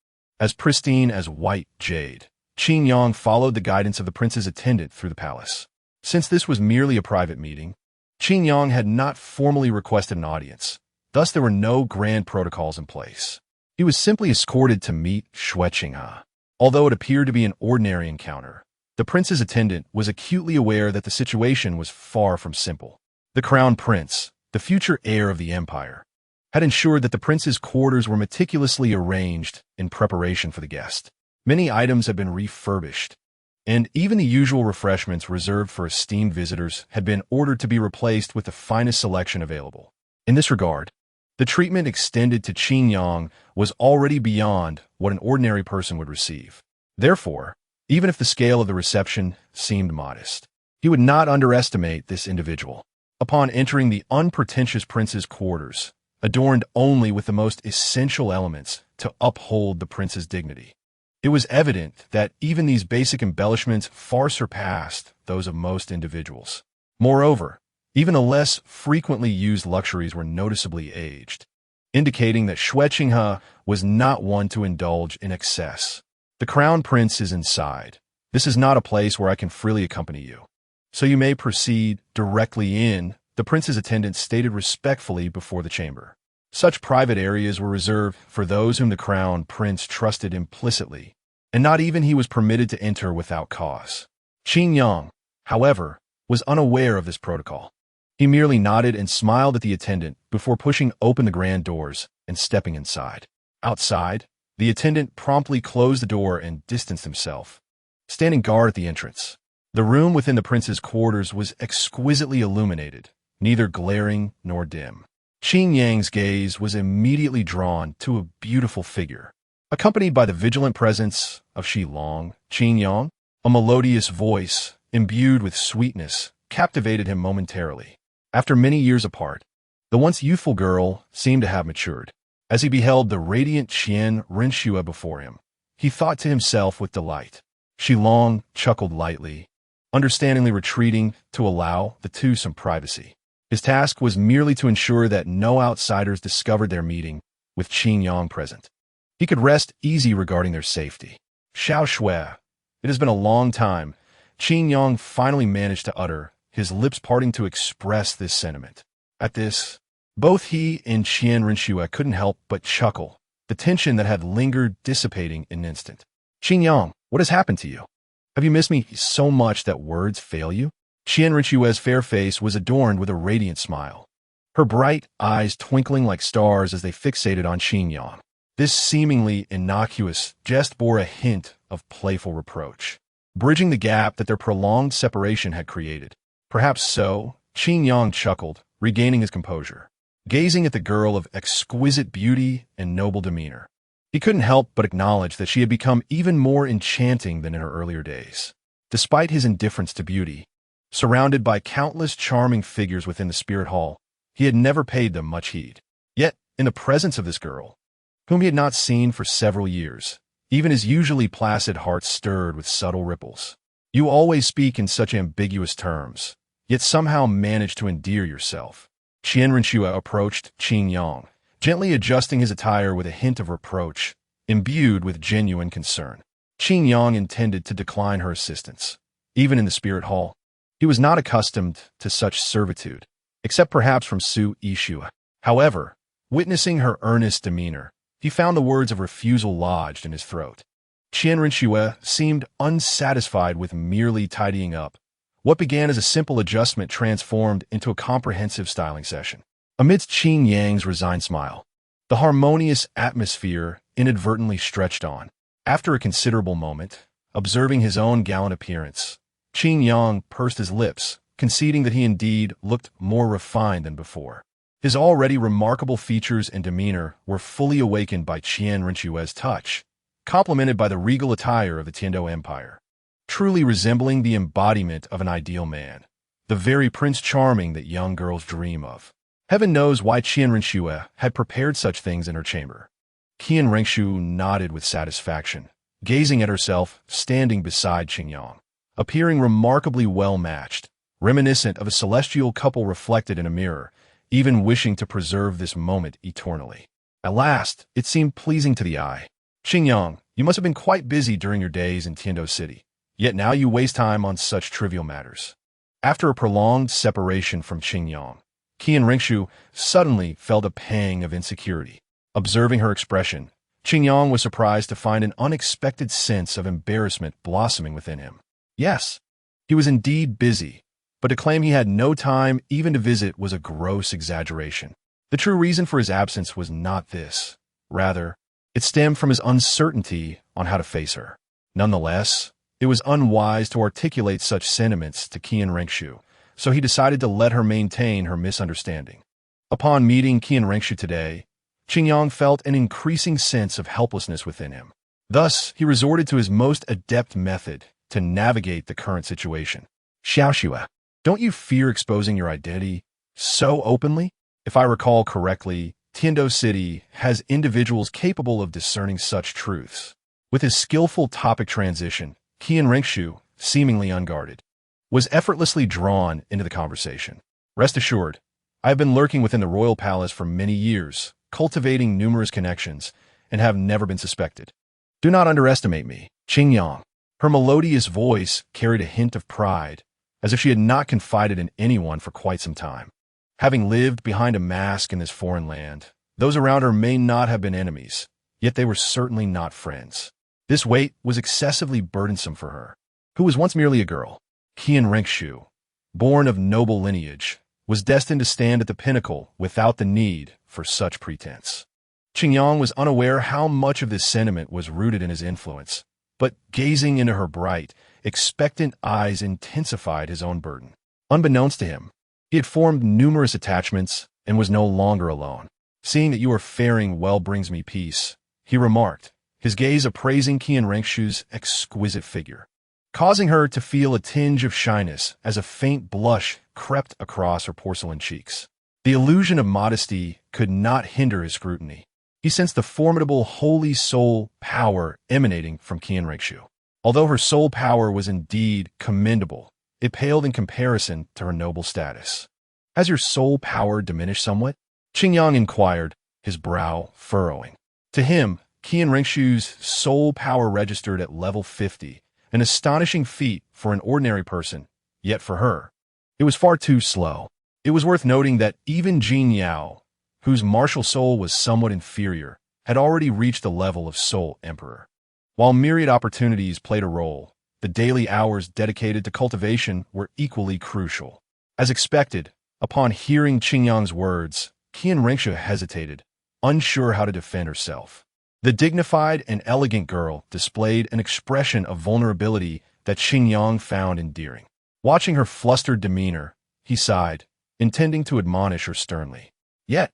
as pristine as white jade, Qin Yang followed the guidance of the prince's attendant through the palace. Since this was merely a private meeting, Qin Yang had not formally requested an audience, thus there were no grand protocols in place. He was simply escorted to meet Xue Qinghe. Although it appeared to be an ordinary encounter, the prince's attendant was acutely aware that the situation was far from simple. The crown prince, the future heir of the empire, had ensured that the prince's quarters were meticulously arranged in preparation for the guest. Many items had been refurbished, and even the usual refreshments reserved for esteemed visitors had been ordered to be replaced with the finest selection available. In this regard, the treatment extended to Qin Yang was already beyond what an ordinary person would receive. Therefore, even if the scale of the reception seemed modest, he would not underestimate this individual. Upon entering the unpretentious prince's quarters, adorned only with the most essential elements to uphold the prince's dignity, it was evident that even these basic embellishments far surpassed those of most individuals. Moreover, even the less frequently used luxuries were noticeably aged, indicating that Xue Qinghe was not one to indulge in excess. The crown prince is inside. This is not a place where I can freely accompany you, so you may proceed directly in, the prince's attendant stated respectfully before the chamber. Such private areas were reserved for those whom the crown prince trusted implicitly, and not even he was permitted to enter without cause. Qin Yang, however, was unaware of this protocol. He merely nodded and smiled at the attendant before pushing open the grand doors and stepping inside. Outside, the attendant promptly closed the door and distanced himself, standing guard at the entrance. The room within the prince's quarters was exquisitely illuminated, neither glaring nor dim. Qin Yang's gaze was immediately drawn to a beautiful figure, accompanied by the vigilant presence of Long. Qin Yang, a melodious voice, imbued with sweetness, captivated him momentarily. After many years apart, the once youthful girl seemed to have matured. As he beheld the radiant Qian Rinxue before him, he thought to himself with delight. Long chuckled lightly, understandingly retreating to allow the two some privacy. His task was merely to ensure that no outsiders discovered their meeting with Qin Yang present. He could rest easy regarding their safety. Xiao Xue, it has been a long time. Qin Yang finally managed to utter, his lips parting to express this sentiment. At this, both he and Qian Rinxue couldn't help but chuckle, the tension that had lingered dissipating in an instant. Xingyang, what has happened to you? Have you missed me so much that words fail you? Qian Rinchue's fair face was adorned with a radiant smile, her bright eyes twinkling like stars as they fixated on Xingyang. This seemingly innocuous jest bore a hint of playful reproach, bridging the gap that their prolonged separation had created. Perhaps so, Xingyang chuckled, regaining his composure, gazing at the girl of exquisite beauty and noble demeanor. He couldn't help but acknowledge that she had become even more enchanting than in her earlier days. Despite his indifference to beauty, surrounded by countless charming figures within the spirit hall, he had never paid them much heed. Yet, in the presence of this girl, whom he had not seen for several years, even his usually placid heart stirred with subtle ripples. You always speak in such ambiguous terms, yet somehow manage to endear yourself. Qian Rinchua approached Xingyang, gently adjusting his attire with a hint of reproach, imbued with genuine concern. Xingyang intended to decline her assistance. Even in the spirit hall, he was not accustomed to such servitude, except perhaps from Su Yishua. However, witnessing her earnest demeanor, he found the words of refusal lodged in his throat. Qian Rinchua seemed unsatisfied with merely tidying up. What began as a simple adjustment transformed into a comprehensive styling session. Amidst Qin Yang's resigned smile, the harmonious atmosphere inadvertently stretched on. After a considerable moment, observing his own gallant appearance, Qin Yang pursed his lips, conceding that he indeed looked more refined than before. His already remarkable features and demeanor were fully awakened by Qian Rinchue's touch, complemented by the regal attire of the Tiando Empire, truly resembling the embodiment of an ideal man, the very Prince Charming that young girls dream of. Heaven knows why Qian Rinchue had prepared such things in her chamber. Qian Rengshu nodded with satisfaction, gazing at herself standing beside Xingyang, appearing remarkably well-matched, reminiscent of a celestial couple reflected in a mirror, even wishing to preserve this moment eternally. At last, it seemed pleasing to the eye. Xingyang, you must have been quite busy during your days in Tiando City, yet now you waste time on such trivial matters. After a prolonged separation from Xingyang, Qian Rengshu suddenly felt a pang of insecurity. Observing her expression, Xingyang was surprised to find an unexpected sense of embarrassment blossoming within him. Yes, he was indeed busy, but to claim he had no time even to visit was a gross exaggeration. The true reason for his absence was not this. Rather, it stemmed from his uncertainty on how to face her. Nonetheless, it was unwise to articulate such sentiments to Qian Rengshu, so he decided to let her maintain her misunderstanding. Upon meeting Qian Rengshu today, Xingyang felt an increasing sense of helplessness within him. Thus, he resorted to his most adept method to navigate the current situation. Xiaoxue, don't you fear exposing your identity so openly? If I recall correctly, Tiando City has individuals capable of discerning such truths. With his skillful topic transition, Qian Rengshu, seemingly unguarded, was effortlessly drawn into the conversation. Rest assured, I have been lurking within the royal palace for many years, cultivating numerous connections, and have never been suspected. Do not underestimate me, Xingyang. Her melodious voice carried a hint of pride, as if she had not confided in anyone for quite some time. Having lived behind a mask in this foreign land, those around her may not have been enemies, yet they were certainly not friends. This weight was excessively burdensome for her, who was once merely a girl. Qian Rengshu, born of noble lineage, was destined to stand at the pinnacle without the need for such pretense. Xingyang was unaware how much of this sentiment was rooted in his influence, but gazing into her bright, expectant eyes intensified his own burden. Unbeknownst to him, he had formed numerous attachments and was no longer alone. Seeing that you are faring well brings me peace, he remarked, his gaze appraising Qian Rengshu's exquisite figure, causing her to feel a tinge of shyness as a faint blush crept across her porcelain cheeks. The illusion of modesty could not hinder his scrutiny. He sensed the formidable holy soul power emanating from Qian Rengshu. Although her soul power was indeed commendable, it paled in comparison to her noble status. Has your soul power diminished somewhat? Xingyang inquired, his brow furrowing. To him, Qian Rengshu's soul power registered at level 50, an astonishing feat for an ordinary person, yet for her, it was far too slow. It was worth noting that even Jin Yao, whose martial soul was somewhat inferior, had already reached the level of sole emperor. While myriad opportunities played a role, the daily hours dedicated to cultivation were equally crucial. As expected, upon hearing Qingyang's words, Qian Rengshu hesitated, unsure how to defend herself. The dignified and elegant girl displayed an expression of vulnerability that Qingyang found endearing. Watching her flustered demeanor, he sighed, intending to admonish her sternly. Yet,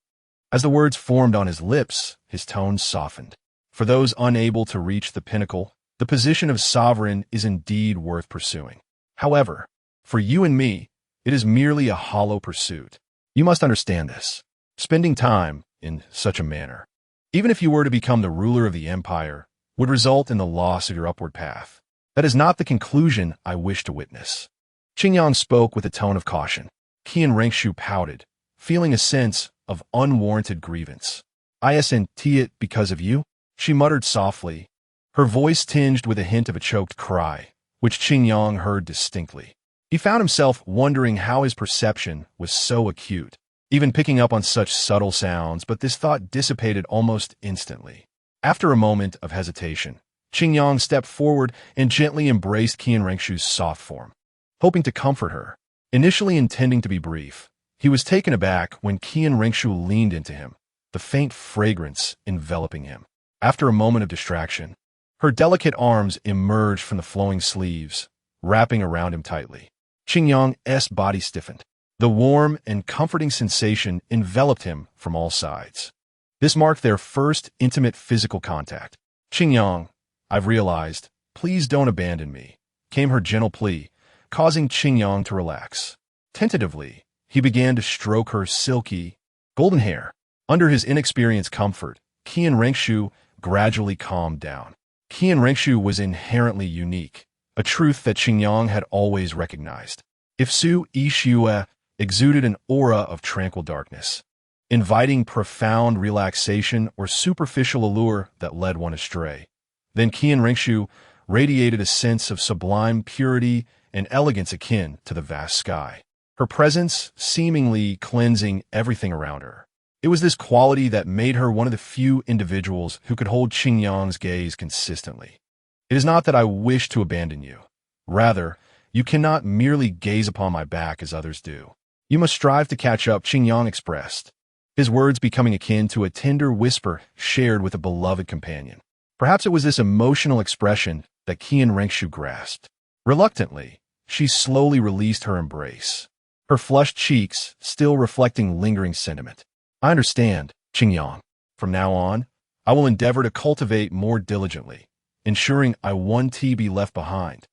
as the words formed on his lips, his tone softened. For those unable to reach the pinnacle, the position of sovereign is indeed worth pursuing. However, for you and me, it is merely a hollow pursuit. You must understand this. Spending time in such a manner, even if you were to become the ruler of the empire, would result in the loss of your upward path. That is not the conclusion I wish to witness. Qingyang spoke with a tone of caution. Qian Rengshu pouted, feeling a sense of unwarranted grievance. I sent it because of you, she muttered softly, her voice tinged with a hint of a choked cry, which Qingyang heard distinctly. He found himself wondering how his perception was so acute, even picking up on such subtle sounds, but this thought dissipated almost instantly. After a moment of hesitation, Qingyang stepped forward and gently embraced Qian Rengshu's soft form, hoping to comfort her. Initially intending to be brief, he was taken aback when Qian Rengshu leaned into him, the faint fragrance enveloping him. After a moment of distraction, her delicate arms emerged from the flowing sleeves, wrapping around him tightly. Qingyang's body stiffened. The warm and comforting sensation enveloped him from all sides. This marked their first intimate physical contact. Qingyang, I've realized, please don't abandon me, came her gentle plea, causing Qingyang to relax. Tentatively, he began to stroke her silky, golden hair. Under his inexperienced comfort, Qian Rengshu gradually calmed down. Qian Rengshu was inherently unique, a truth that Qingyang had always recognized. If Su Yixue exuded an aura of tranquil darkness, inviting profound relaxation or superficial allure that led one astray, then Qian Rengshu radiated a sense of sublime purity and elegance akin to the vast sky, her presence seemingly cleansing everything around her. It was this quality that made her one of the few individuals who could hold Qingyang's gaze consistently. It is not that I wish to abandon you. Rather, you cannot merely gaze upon my back as others do. You must strive to catch up, Qingyang expressed, his words becoming akin to a tender whisper shared with a beloved companion. Perhaps it was this emotional expression that Qian Rengshu grasped. Reluctantly, she slowly released her embrace, her flushed cheeks still reflecting lingering sentiment. I understand, Qingyang. From now on, I will endeavor to cultivate more diligently, ensuring I won't be left behind.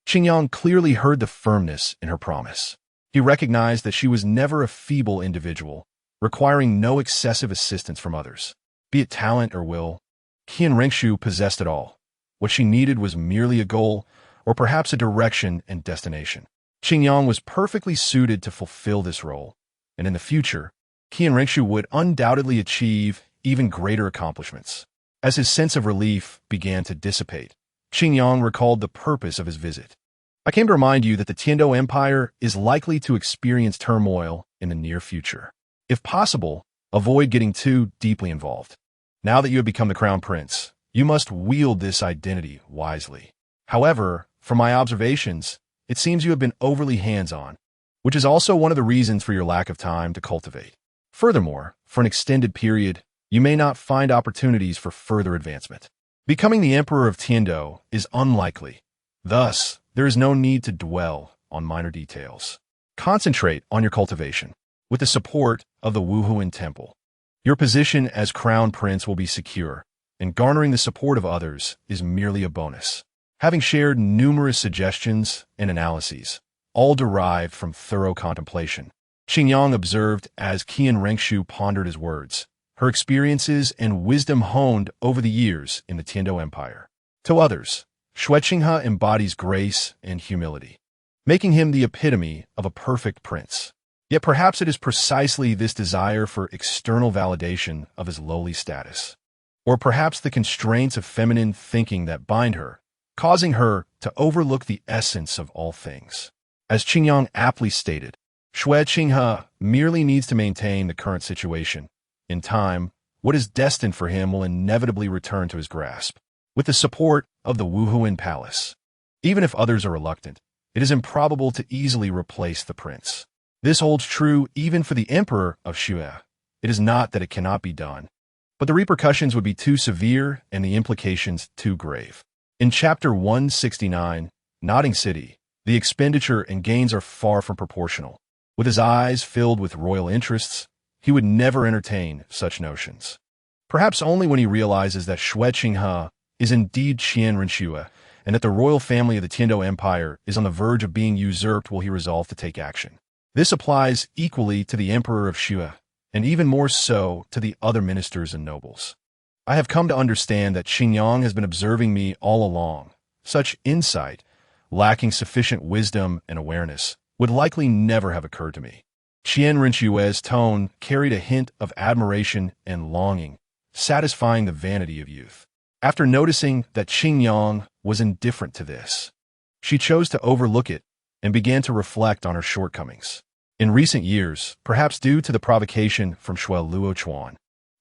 Qingyang clearly heard the firmness in her promise. He recognized that she was never a feeble individual, requiring no excessive assistance from others. Be it talent or will, Qian Rengshu possessed it all. What she needed was merely a goal, or perhaps a direction and destination. Qingyang was perfectly suited to fulfill this role, and in the future, Qian Rengshu would undoubtedly achieve even greater accomplishments. As his sense of relief began to dissipate, Qingyang recalled the purpose of his visit. I came to remind you that the Tiando Empire is likely to experience turmoil in the near future. If possible, avoid getting too deeply involved. Now that you have become the crown prince, you must wield this identity wisely. However, from my observations, it seems you have been overly hands-on, which is also one of the reasons for your lack of time to cultivate. Furthermore, for an extended period, you may not find opportunities for further advancement. Becoming the emperor of Tiando is unlikely. Thus, there is no need to dwell on minor details. Concentrate on your cultivation. With the support of the Wuhuan Temple, your position as crown prince will be secure, and garnering the support of others is merely a bonus. Having shared numerous suggestions and analyses, all derived from thorough contemplation, Qingyang observed as Qian Rengshu pondered his words, her experiences and wisdom honed over the years in the Tiando Empire. To others, Xue Qinghe embodies grace and humility, making him the epitome of a perfect prince. Yet perhaps it is precisely this desire for external validation of his lowly status, or perhaps the constraints of feminine thinking that bind her, causing her to overlook the essence of all things. As Qingyang aptly stated, Xue Qinghe merely needs to maintain the current situation. In time, What is destined for him will inevitably return to his grasp, with the support of the Wuhuan Palace. Even if others are reluctant, it is improbable to easily replace the prince. This holds true even for the emperor of Shui. It is not that it cannot be done, but the repercussions would be too severe and the implications too grave. In Chapter 169, Nodding City, the expenditure and gains are far from proportional. With his eyes filled with royal interests, he would never entertain such notions. Perhaps only when he realizes that Shui Qinghe is indeed Qian Renxue, and that the royal family of the Tiando Empire is on the verge of being usurped will he resolve to take action. This applies equally to the emperor of Shui, and even more so to the other ministers and nobles. I have come to understand that Xingyang has been observing me all along. Such insight, lacking sufficient wisdom and awareness, would likely never have occurred to me. Qian Renxue's tone carried a hint of admiration and longing, satisfying the vanity of youth. After noticing that Xingyang was indifferent to this, she chose to overlook it and began to reflect on her shortcomings. In recent years, perhaps due to the provocation from Shui Luochuan,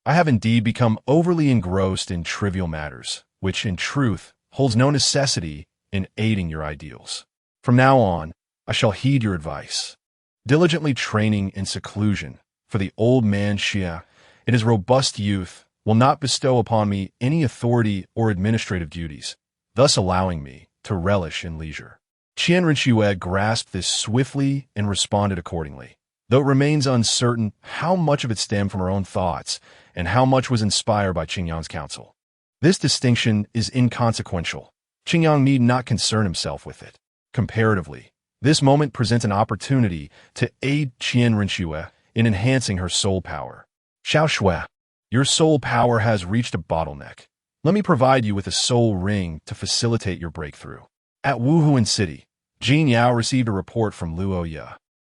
I have indeed become overly engrossed in trivial matters, which, in truth, holds no necessity in aiding your ideals. From now on, I shall heed your advice, diligently training in seclusion, for the old man Xia, in his robust youth, will not bestow upon me any authority or administrative duties, thus allowing me to relish in leisure. Qian Renxue grasped this swiftly and responded accordingly, though it remains uncertain how much of it stemmed from her own thoughts and how much was inspired by Xingyang's counsel. This distinction is inconsequential. Xingyang need not concern himself with it. Comparatively, this moment presents an opportunity to aid Qian Renxue in enhancing her soul power. Xiao Shui, your soul power has reached a bottleneck. Let me provide you with a soul ring to facilitate your breakthrough. At Wuhuan City, Jin Yao received a report from Luo Ye.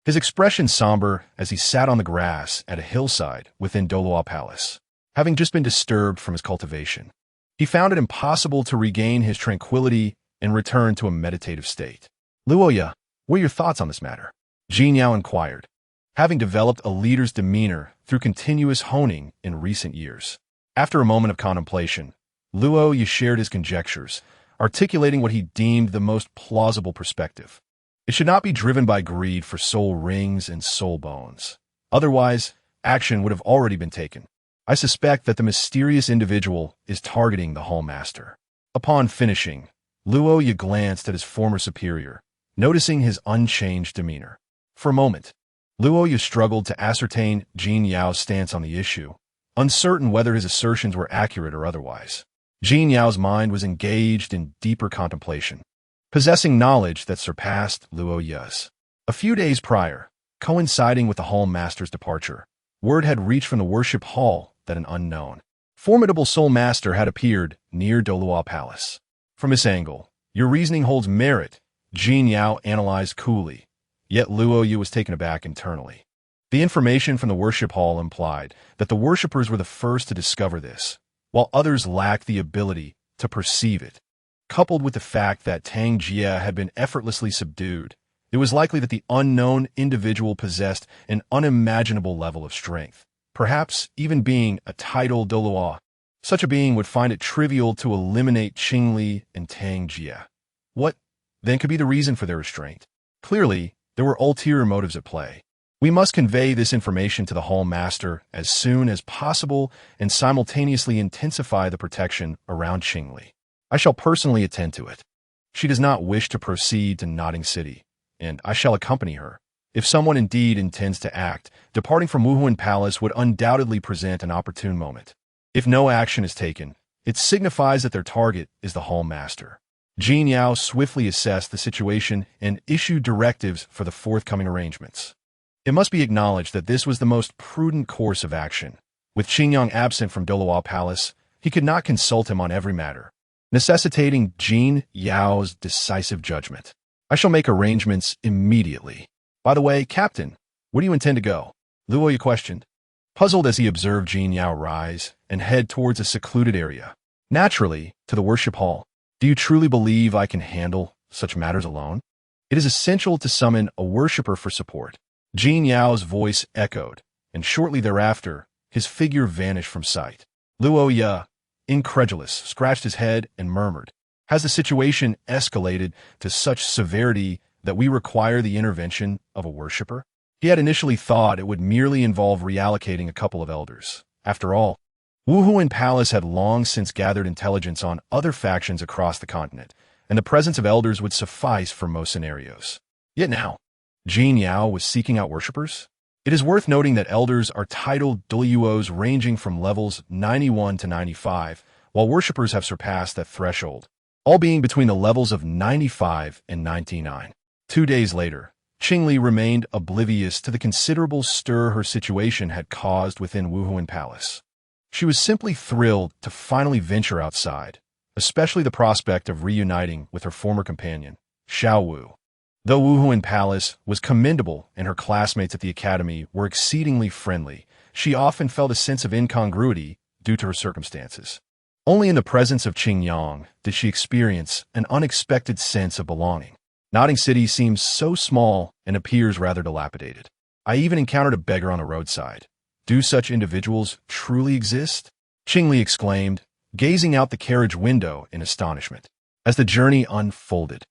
His expression somber as he sat on the grass at a hillside within Douluo Palace, having just been disturbed from his cultivation. He found it impossible to regain his tranquility and return to a meditative state. Luo Ye, what are your thoughts on this matter? Jin Yao inquired, having developed a leader's demeanor through continuous honing in recent years. After a moment of contemplation, Luo Ye shared his conjectures, articulating what he deemed the most plausible perspective. It should not be driven by greed for soul rings and soul bones. Otherwise, action would have already been taken. I suspect that the mysterious individual is targeting the Hall Master. Upon finishing, Luo Ye glanced at his former superior, noticing his unchanged demeanor. For a moment, Luo Ye struggled to ascertain Jin Yao's stance on the issue, uncertain whether his assertions were accurate or otherwise. Jin Yao's mind was engaged in deeper contemplation, possessing knowledge that surpassed Luo Ye's. A few days prior, coinciding with the Hall Master's departure, word had reached from the worship hall that an unknown, formidable soul master had appeared near Douluo Palace. From this angle, your reasoning holds merit, Jin Yao analyzed coolly, yet Luo Ye was taken aback internally. The information from the worship hall implied that the worshippers were the first to discover this, while others lacked the ability to perceive it. Coupled with the fact that Tang Jie had been effortlessly subdued, it was likely that the unknown individual possessed an unimaginable level of strength, perhaps even being a titled Douluo. Such a being would find it trivial to eliminate Qingli and Tang Jie. What, then, could be the reason for their restraint? Clearly, there were ulterior motives at play. We must convey this information to the Hall Master as soon as possible and simultaneously intensify the protection around Qingli. I shall personally attend to it. She does not wish to proceed to Nodding City, and I shall accompany her. If someone indeed intends to act, departing from Wuhuan Palace would undoubtedly present an opportune moment. If no action is taken, it signifies that their target is the Hall Master. Jin Yao swiftly assessed the situation and issued directives for the forthcoming arrangements. It must be acknowledged that this was the most prudent course of action. With Xingyang absent from Douluo Palace, he could not consult him on every matter, necessitating Jin Yao's decisive judgment. I shall make arrangements immediately. By the way, Captain, where do you intend to go? Luo Ye questioned, puzzled as he observed Jin Yao rise and head towards a secluded area. Naturally, to the worship hall. Do you truly believe I can handle such matters alone? It is essential to summon a worshipper for support. Jin Yao's voice echoed, and shortly thereafter, his figure vanished from sight. Luo Ye, incredulous, scratched his head and murmured, "Has the situation escalated to such severity that we require the intervention of a worshipper?" He had initially thought it would merely involve reallocating a couple of elders. After all, Wuhuan Palace had long since gathered intelligence on other factions across the continent, and the presence of elders would suffice for most scenarios. Yet now, Jin Yao was seeking out worshippers? It is worth noting that elders are titled Douluos ranging from levels 91 to 95, while worshippers have surpassed that threshold, all being between the levels of 95 and 99. 2 days later, Qingli remained oblivious to the considerable stir her situation had caused within Wuhuan Palace. She was simply thrilled to finally venture outside, especially the prospect of reuniting with her former companion, Xiao Wu. Though Wuhuan Palace was commendable and her classmates at the academy were exceedingly friendly, she often felt a sense of incongruity due to her circumstances. Only in the presence of Qingyang did she experience an unexpected sense of belonging. Notting City seems so small and appears rather dilapidated. I even encountered a beggar on the roadside. Do such individuals truly exist? Qingli exclaimed, gazing out the carriage window in astonishment. As the journey unfolded,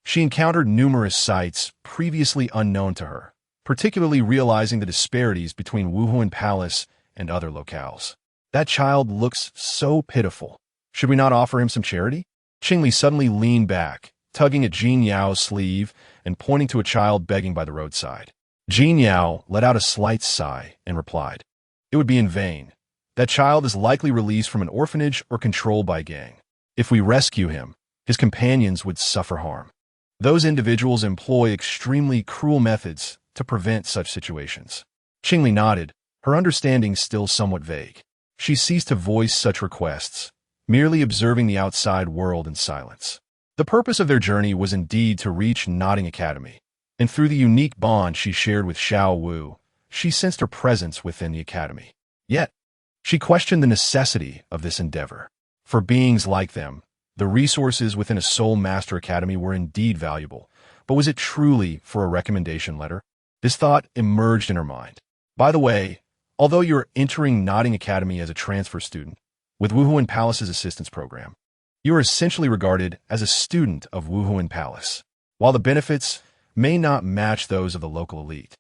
she encountered numerous sights previously unknown to her, particularly realizing the disparities between Wuhuan Palace and other locales. That child looks so pitiful. Should we not offer him some charity? Qingli suddenly leaned back, tugging at Jin Yao's sleeve and pointing to a child begging by the roadside. Jin Yao let out a slight sigh and replied, "It would be in vain. That child is likely released from an orphanage or controlled by a gang. If we rescue him, his companions would suffer harm. Those individuals employ extremely cruel methods to prevent such situations." Qingli nodded, her understanding still somewhat vague. She ceased to voice such requests, merely observing the outside world in silence. The purpose of their journey was indeed to reach Notting Academy, and through the unique bond she shared with Xiao Wu, she sensed her presence within the academy. Yet, she questioned the necessity of this endeavor. For beings like them, the resources within a Soul Master Academy were indeed valuable, but was it truly for a recommendation letter? This thought emerged in her mind. By the way, although you're entering Notting Academy as a transfer student, with Wuhuan Palace's assistance program, you are essentially regarded as a student of Wuhuan Palace. While the benefits may not match those of the local elite,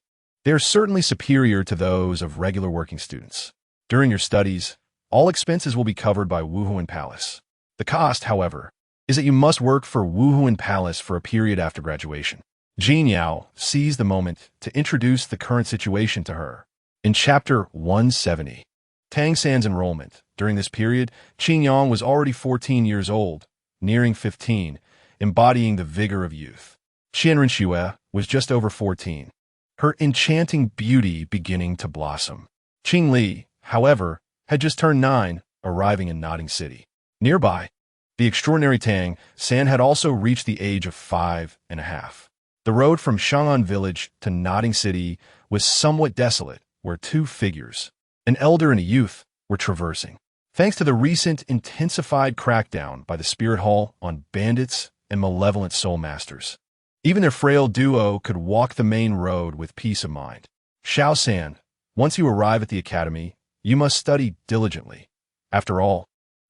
they are certainly superior to those of regular working students. During your studies, all expenses will be covered by Wuhuan Palace. The cost, however, is that you must work for Wuhuan Palace for a period after graduation. Jin Yao seized the moment to introduce the current situation to her. In Chapter 170, Tang San's enrollment. During this period, Qingyang was already 14 years old, nearing 15, embodying the vigor of youth. Qianren Xue was just over 14, her enchanting beauty beginning to blossom. Qing Li, however, had just turned 9, arriving in Notting City. Nearby, the extraordinary Tang San had also reached the age of 5.5. The road from Shang'an Village to Notting City was somewhat desolate, where two figures, an elder and a youth, were traversing. Thanks to the recent intensified crackdown by the Spirit Hall on bandits and malevolent soul masters, even their frail duo could walk the main road with peace of mind. Xiao San, once you arrive at the academy, you must study diligently. After all,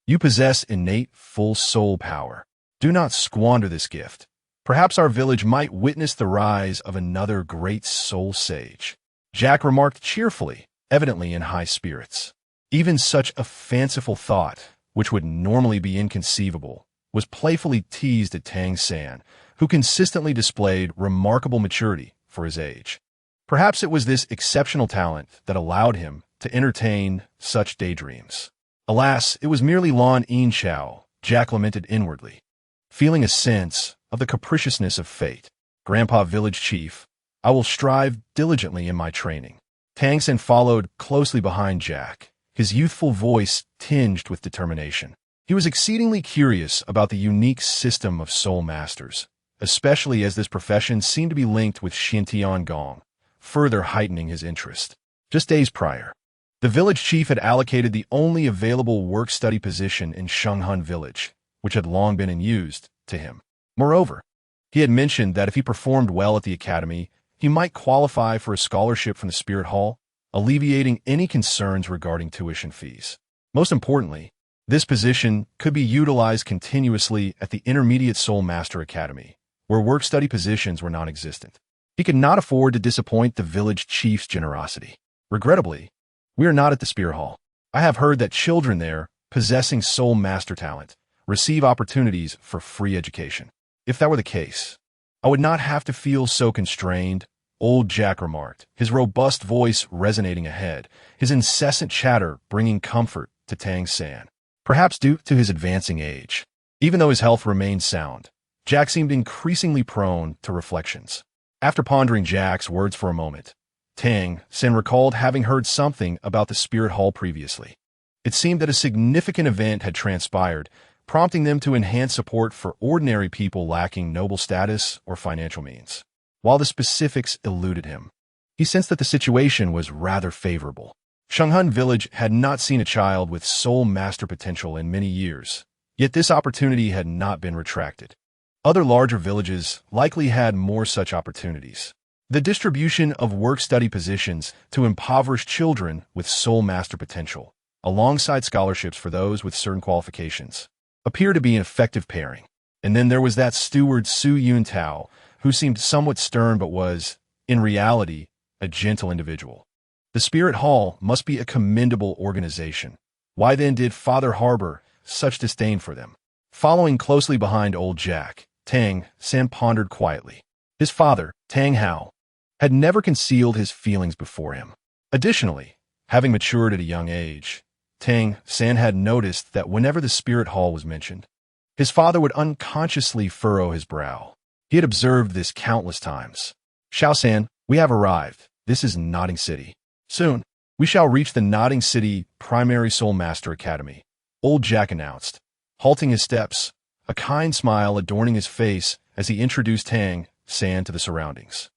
you possess innate full soul power. Do not squander this gift. Perhaps our village might witness the rise of another great soul sage. Jack remarked cheerfully, evidently in high spirits. Even such a fanciful thought, which would normally be inconceivable, was playfully teased at Tang San, who consistently displayed remarkable maturity for his age. Perhaps it was this exceptional talent that allowed him to entertain such daydreams. Alas, it was merely Lan Yin Chao, Jack lamented inwardly, feeling a sense of the capriciousness of fate. Grandpa Village Chief, I will strive diligently in my training. Tang San followed closely behind Jack, his youthful voice tinged with determination. He was exceedingly curious about the unique system of soul masters, especially as this profession seemed to be linked with Xintian Gong, further heightening his interest. Just days prior, the village chief had allocated the only available work-study position in Shenghan Village, which had long been unused, to him. Moreover, he had mentioned that if he performed well at the academy, he might qualify for a scholarship from the Spirit Hall, alleviating any concerns regarding tuition fees. Most importantly, this position could be utilized continuously at the Intermediate Soul Master Academy, where work-study positions were non-existent. He could not afford to disappoint the village chief's generosity. Regrettably, we are not at the Spear Hall. I have heard that children there, possessing soul master talent, receive opportunities for free education. If that were the case, I would not have to feel so constrained, old Jack remarked, his robust voice resonating ahead, his incessant chatter bringing comfort to Tang San. Perhaps due to his advancing age. Even though his health remained sound, Jack seemed increasingly prone to reflections. After pondering Jack's words for a moment, Tang San recalled having heard something about the Spirit Hall previously. It seemed that a significant event had transpired, prompting them to enhance support for ordinary people lacking noble status or financial means. While the specifics eluded him, he sensed that the situation was rather favorable. Shenghun Village had not seen a child with soul master potential in many years, yet this opportunity had not been retracted. Other larger villages likely had more such opportunities. The distribution of work-study positions to impoverished children with soul master potential, alongside scholarships for those with certain qualifications, appeared to be an effective pairing. And then there was that steward Su Yuntao, who seemed somewhat stern but was, in reality, a gentle individual. The Spirit Hall must be a commendable organization. Why then did Father harbor such disdain for them? Following closely behind old Jack, Tang San pondered quietly. His father, Tang Hao, had never concealed his feelings before him. Additionally, having matured at a young age, Tang San had noticed that whenever the Spirit Hall was mentioned, his father would unconsciously furrow his brow. He had observed this countless times. Xiao San, we have arrived. This is Nodding City. Soon, we shall reach the Nodding City Primary Soul Master Academy, old Jack announced, halting his steps, a kind smile adorning his face as he introduced Tang San to the surroundings.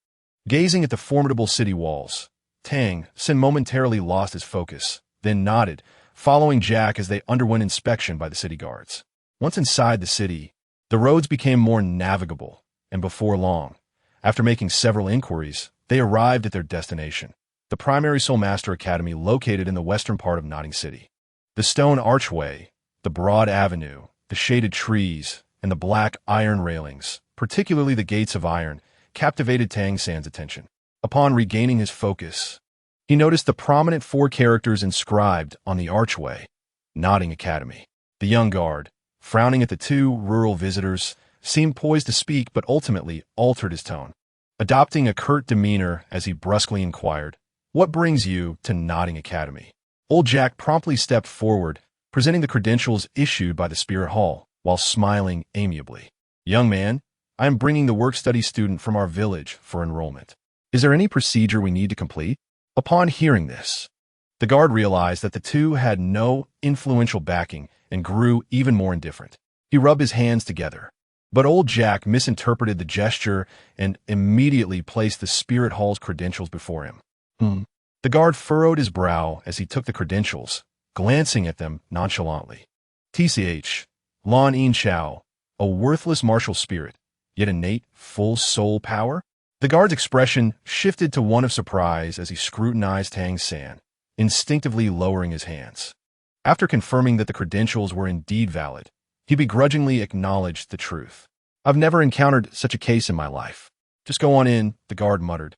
Gazing at the formidable city walls, Tang San momentarily lost his focus, then nodded, following Jack as they underwent inspection by the city guards. Once inside the city, the roads became more navigable, and before long, after making several inquiries, they arrived at their destination, the Primary Soul Master Academy located in the western part of Nodding City. The stone archway, the broad avenue, the shaded trees, and the black iron railings, particularly the gates of iron, captivated Tang San's attention. Upon regaining his focus, he noticed the prominent 4 characters inscribed on the archway, Nodding Academy. The young guard, frowning at the 2 rural visitors, seemed poised to speak but ultimately altered his tone, adopting a curt demeanor as he brusquely inquired, "What brings you to Nodding Academy?" Old Jack promptly stepped forward, presenting the credentials issued by the Spirit Hall, while smiling amiably. "Young man, I am bringing the work-study student from our village for enrollment. Is there any procedure we need to complete?" Upon hearing this, the guard realized that the 2 had no influential backing and grew even more indifferent. He rubbed his hands together, but old Jack misinterpreted the gesture and immediately placed the Spirit Hall's credentials before him. The guard furrowed his brow as he took the credentials, glancing at them nonchalantly. TCH, Lon Yin Chao, a worthless martial spirit, yet innate, full soul power? The guard's expression shifted to one of surprise as he scrutinized Tang San, instinctively lowering his hands. After confirming that the credentials were indeed valid, he begrudgingly acknowledged the truth. "I've never encountered such a case in my life. Just go on in," the guard muttered,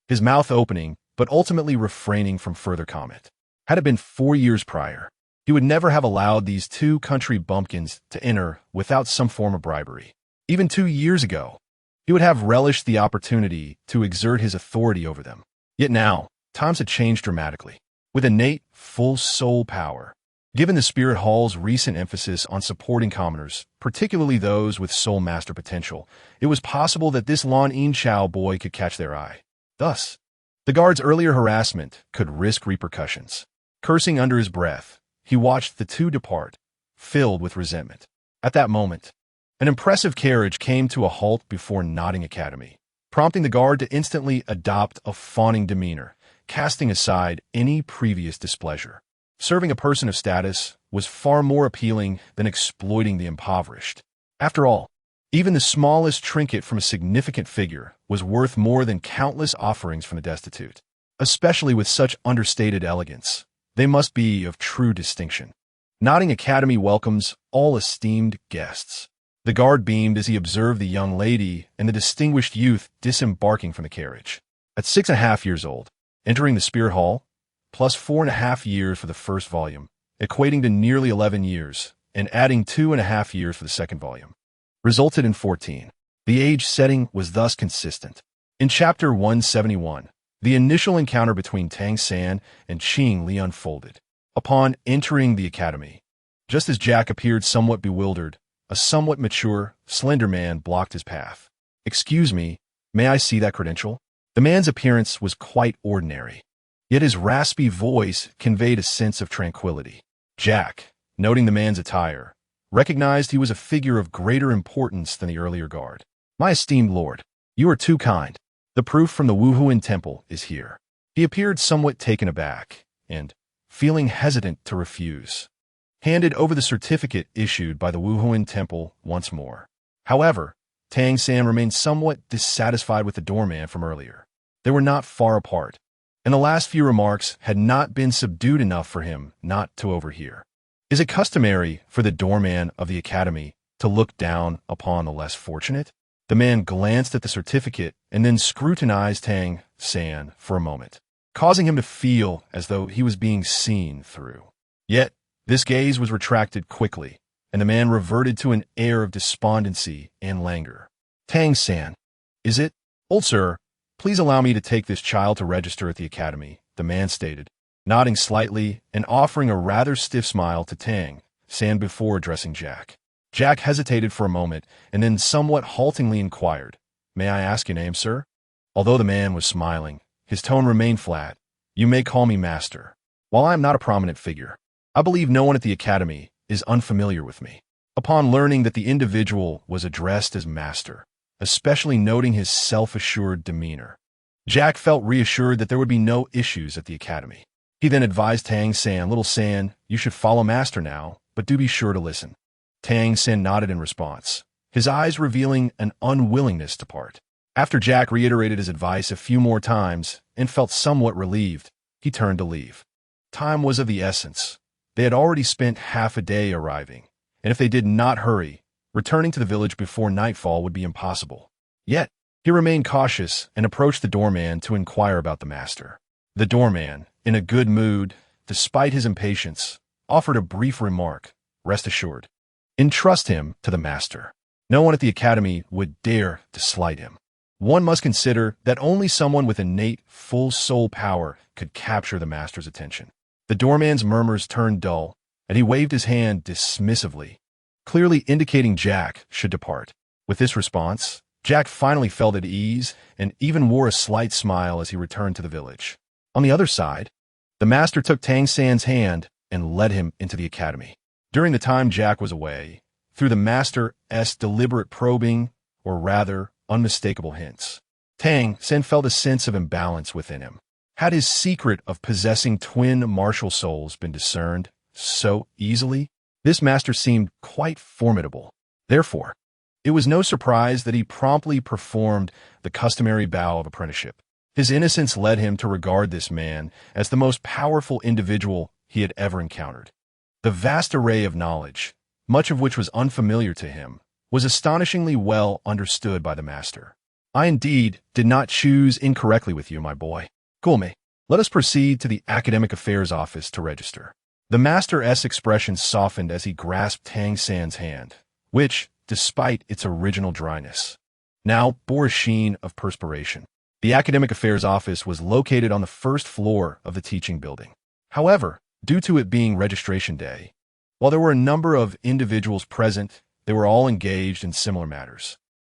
his mouth opening, but ultimately refraining from further comment. Had it been 4 years prior, he would never have allowed these 2 country bumpkins to enter without some form of bribery. Even 2 years ago, he would have relished the opportunity to exert his authority over them. Yet now, times had changed dramatically. With innate, full soul power, given the Spirit Hall's recent emphasis on supporting commoners, particularly those with soul master potential, it was possible that this Lon Yin Chao boy could catch their eye. Thus, the guard's earlier harassment could risk repercussions. Cursing under his breath, he watched the 2 depart, filled with resentment. At that moment, an impressive carriage came to a halt before Nodding Academy, prompting the guard to instantly adopt a fawning demeanor, casting aside any previous displeasure. Serving a person of status was far more appealing than exploiting the impoverished. After all, even the smallest trinket from a significant figure was worth more than countless offerings from the destitute. Especially with such understated elegance, they must be of true distinction. Nodding Academy welcomes all esteemed guests. The guard beamed as he observed the young lady and the distinguished youth disembarking from the carriage. At 6.5 years old, entering the Spirit Hall, plus 4.5 years for the first volume, equating to nearly 11 years, and adding 2.5 years for the second volume, resulted in 14. The age setting was thus consistent. In Chapter 171, the initial encounter between Tang San and Qing Li unfolded. Upon entering the academy, just as Jack appeared somewhat bewildered, a somewhat mature, slender man blocked his path. "Excuse me, may I see that credential?" The man's appearance was quite ordinary, yet his raspy voice conveyed a sense of tranquility. Jack, noting the man's attire, recognized he was a figure of greater importance than the earlier guard. "My esteemed lord, you are too kind. The proof from the Wuhuan Temple is here." He appeared somewhat taken aback, and, feeling hesitant to refuse, handed over the certificate issued by the Wuhuan Temple once more. However, Tang San remained somewhat dissatisfied with the doorman from earlier. They were not far apart, and the last few remarks had not been subdued enough for him not to overhear. "Is it customary for the doorman of the academy to look down upon the less fortunate?" The man glanced at the certificate and then scrutinized Tang San for a moment, causing him to feel as though he was being seen through. Yet, this gaze was retracted quickly, and the man reverted to an air of despondency and languor. "Tang San, is it? Old sir, please allow me to take this child to register at the academy," the man stated, nodding slightly and offering a rather stiff smile to Tang San before addressing Jack. Jack hesitated for a moment and then somewhat haltingly inquired, "May I ask your name, sir?" Although the man was smiling, his tone remained flat. "You may call me Master. While I am not a prominent figure, I believe no one at the academy is unfamiliar with me." Upon learning that the individual was addressed as Master, especially noting his self-assured demeanor, Jack felt reassured that there would be no issues at the academy. He then advised Tang San, "Little San, you should follow Master now, but do be sure to listen." Tang San nodded in response, his eyes revealing an unwillingness to part. After Jack reiterated his advice a few more times and felt somewhat relieved, he turned to leave. Time was of the essence. They had already spent half a day arriving, and if they did not hurry, returning to the village before nightfall would be impossible. Yet, he remained cautious and approached the doorman to inquire about the master. The doorman, in a good mood, despite his impatience, offered a brief remark. "Rest assured, entrust him to the master. No one at the academy would dare to slight him. One must consider that only someone with innate, full soul power could capture the master's attention." The doorman's murmurs turned dull, and he waved his hand dismissively, clearly indicating Jack should depart. With this response, Jack finally felt at ease and even wore a slight smile as he returned to the village. On the other side, the master took Tang San's hand and led him into the academy. During the time Jack was away, through the master's deliberate probing, or rather, unmistakable hints, Tang San felt a sense of imbalance within him. Had his secret of possessing twin martial souls been discerned so easily? This master seemed quite formidable. Therefore, it was no surprise that he promptly performed the customary vow of apprenticeship. His innocence led him to regard this man as the most powerful individual he had ever encountered. The vast array of knowledge, much of which was unfamiliar to him, was astonishingly well understood by the master. "I indeed did not choose incorrectly with you, my boy. Gulme, let us proceed to the Academic Affairs Office to register." The master's expression softened as he grasped Tang San's hand, which, despite its original dryness, now bore a sheen of perspiration. The Academic Affairs Office was located on the first floor of the teaching building. However, due to it being registration day, while there were a number of individuals present, they were all engaged in similar matters.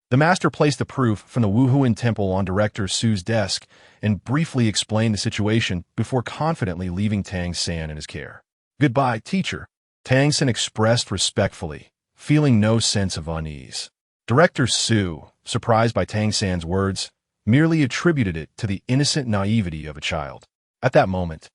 The master placed the proof from the Wuhuan Temple on Director Su's desk and briefly explained the situation before confidently leaving Tang San in his care. "Goodbye, teacher," Tang San expressed respectfully, feeling no sense of unease. Director Su, surprised by Tang San's words, merely attributed it to the innocent naivety of a child. At that moment,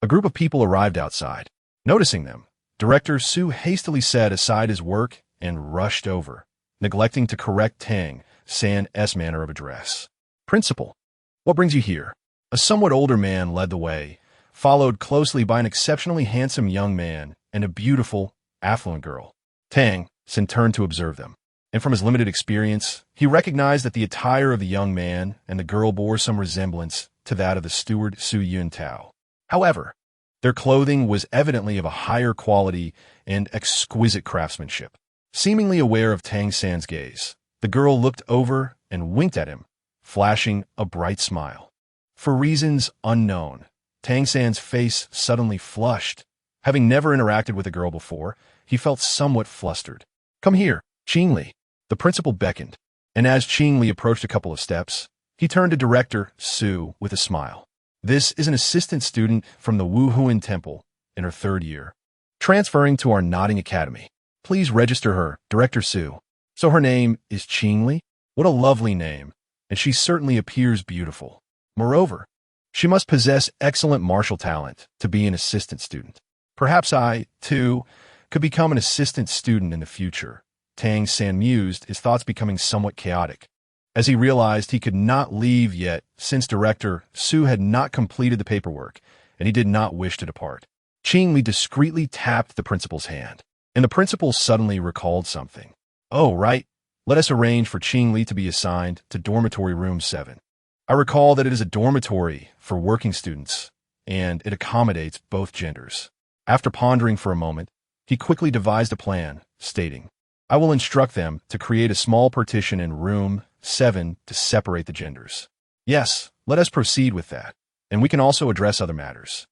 a group of people arrived outside. Noticing them, Director Su hastily set aside his work and rushed over, neglecting to correct Tang San's manner of address. "Principal, what brings you here?" A somewhat older man led the way, followed closely by an exceptionally handsome young man and a beautiful, affluent girl. Tang San turned to observe them, and from his limited experience, he recognized that the attire of the young man and the girl bore some resemblance to that of the steward Su Yuntao. However, their clothing was evidently of a higher quality and exquisite craftsmanship. Seemingly aware of Tang San's gaze, the girl looked over and winked at him, flashing a bright smile. For reasons unknown, Tang San's face suddenly flushed. Having never interacted with a girl before, he felt somewhat flustered. "Come here, Qingli." The principal beckoned, and as Qingli approached a couple of steps, he turned to Director Su with a smile. "This is an assistant student from the Wuhuan Temple in her 3rd year, transferring to our Nodding Academy. Please register her, Director Su." So her name is Qingli? What a lovely name, and she certainly appears beautiful. Moreover, she must possess excellent martial talent to be an assistant student. Perhaps I, too, could become an assistant student in the future. Tang San mused, his thoughts becoming somewhat chaotic, as he realized he could not leave yet since Director Su had not completed the paperwork, and he did not wish to depart. Qingli discreetly tapped the principal's hand, and the principal suddenly recalled something. "Oh, right. Let us arrange for Qingli to be assigned to dormitory room 7. I recall that it is a dormitory for working students, and it accommodates both genders." After pondering for a moment, he quickly devised a plan, stating, "I will instruct them to create a small partition in room 7 to separate the genders." "Yes, let us proceed with that, and we can also address other matters."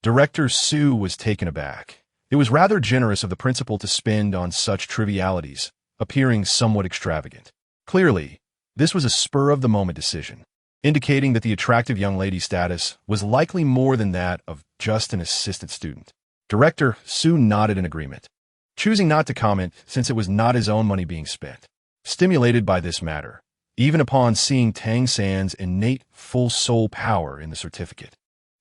Director Su was taken aback. It was rather generous of the principal to spend on such trivialities, appearing somewhat extravagant. Clearly, this was a spur-of-the-moment decision, indicating that the attractive young lady's status was likely more than that of just an assistant student. Director Su nodded in agreement, choosing not to comment since it was not his own money being spent. Stimulated by this matter, even upon seeing Tang San's innate full soul power in the certificate,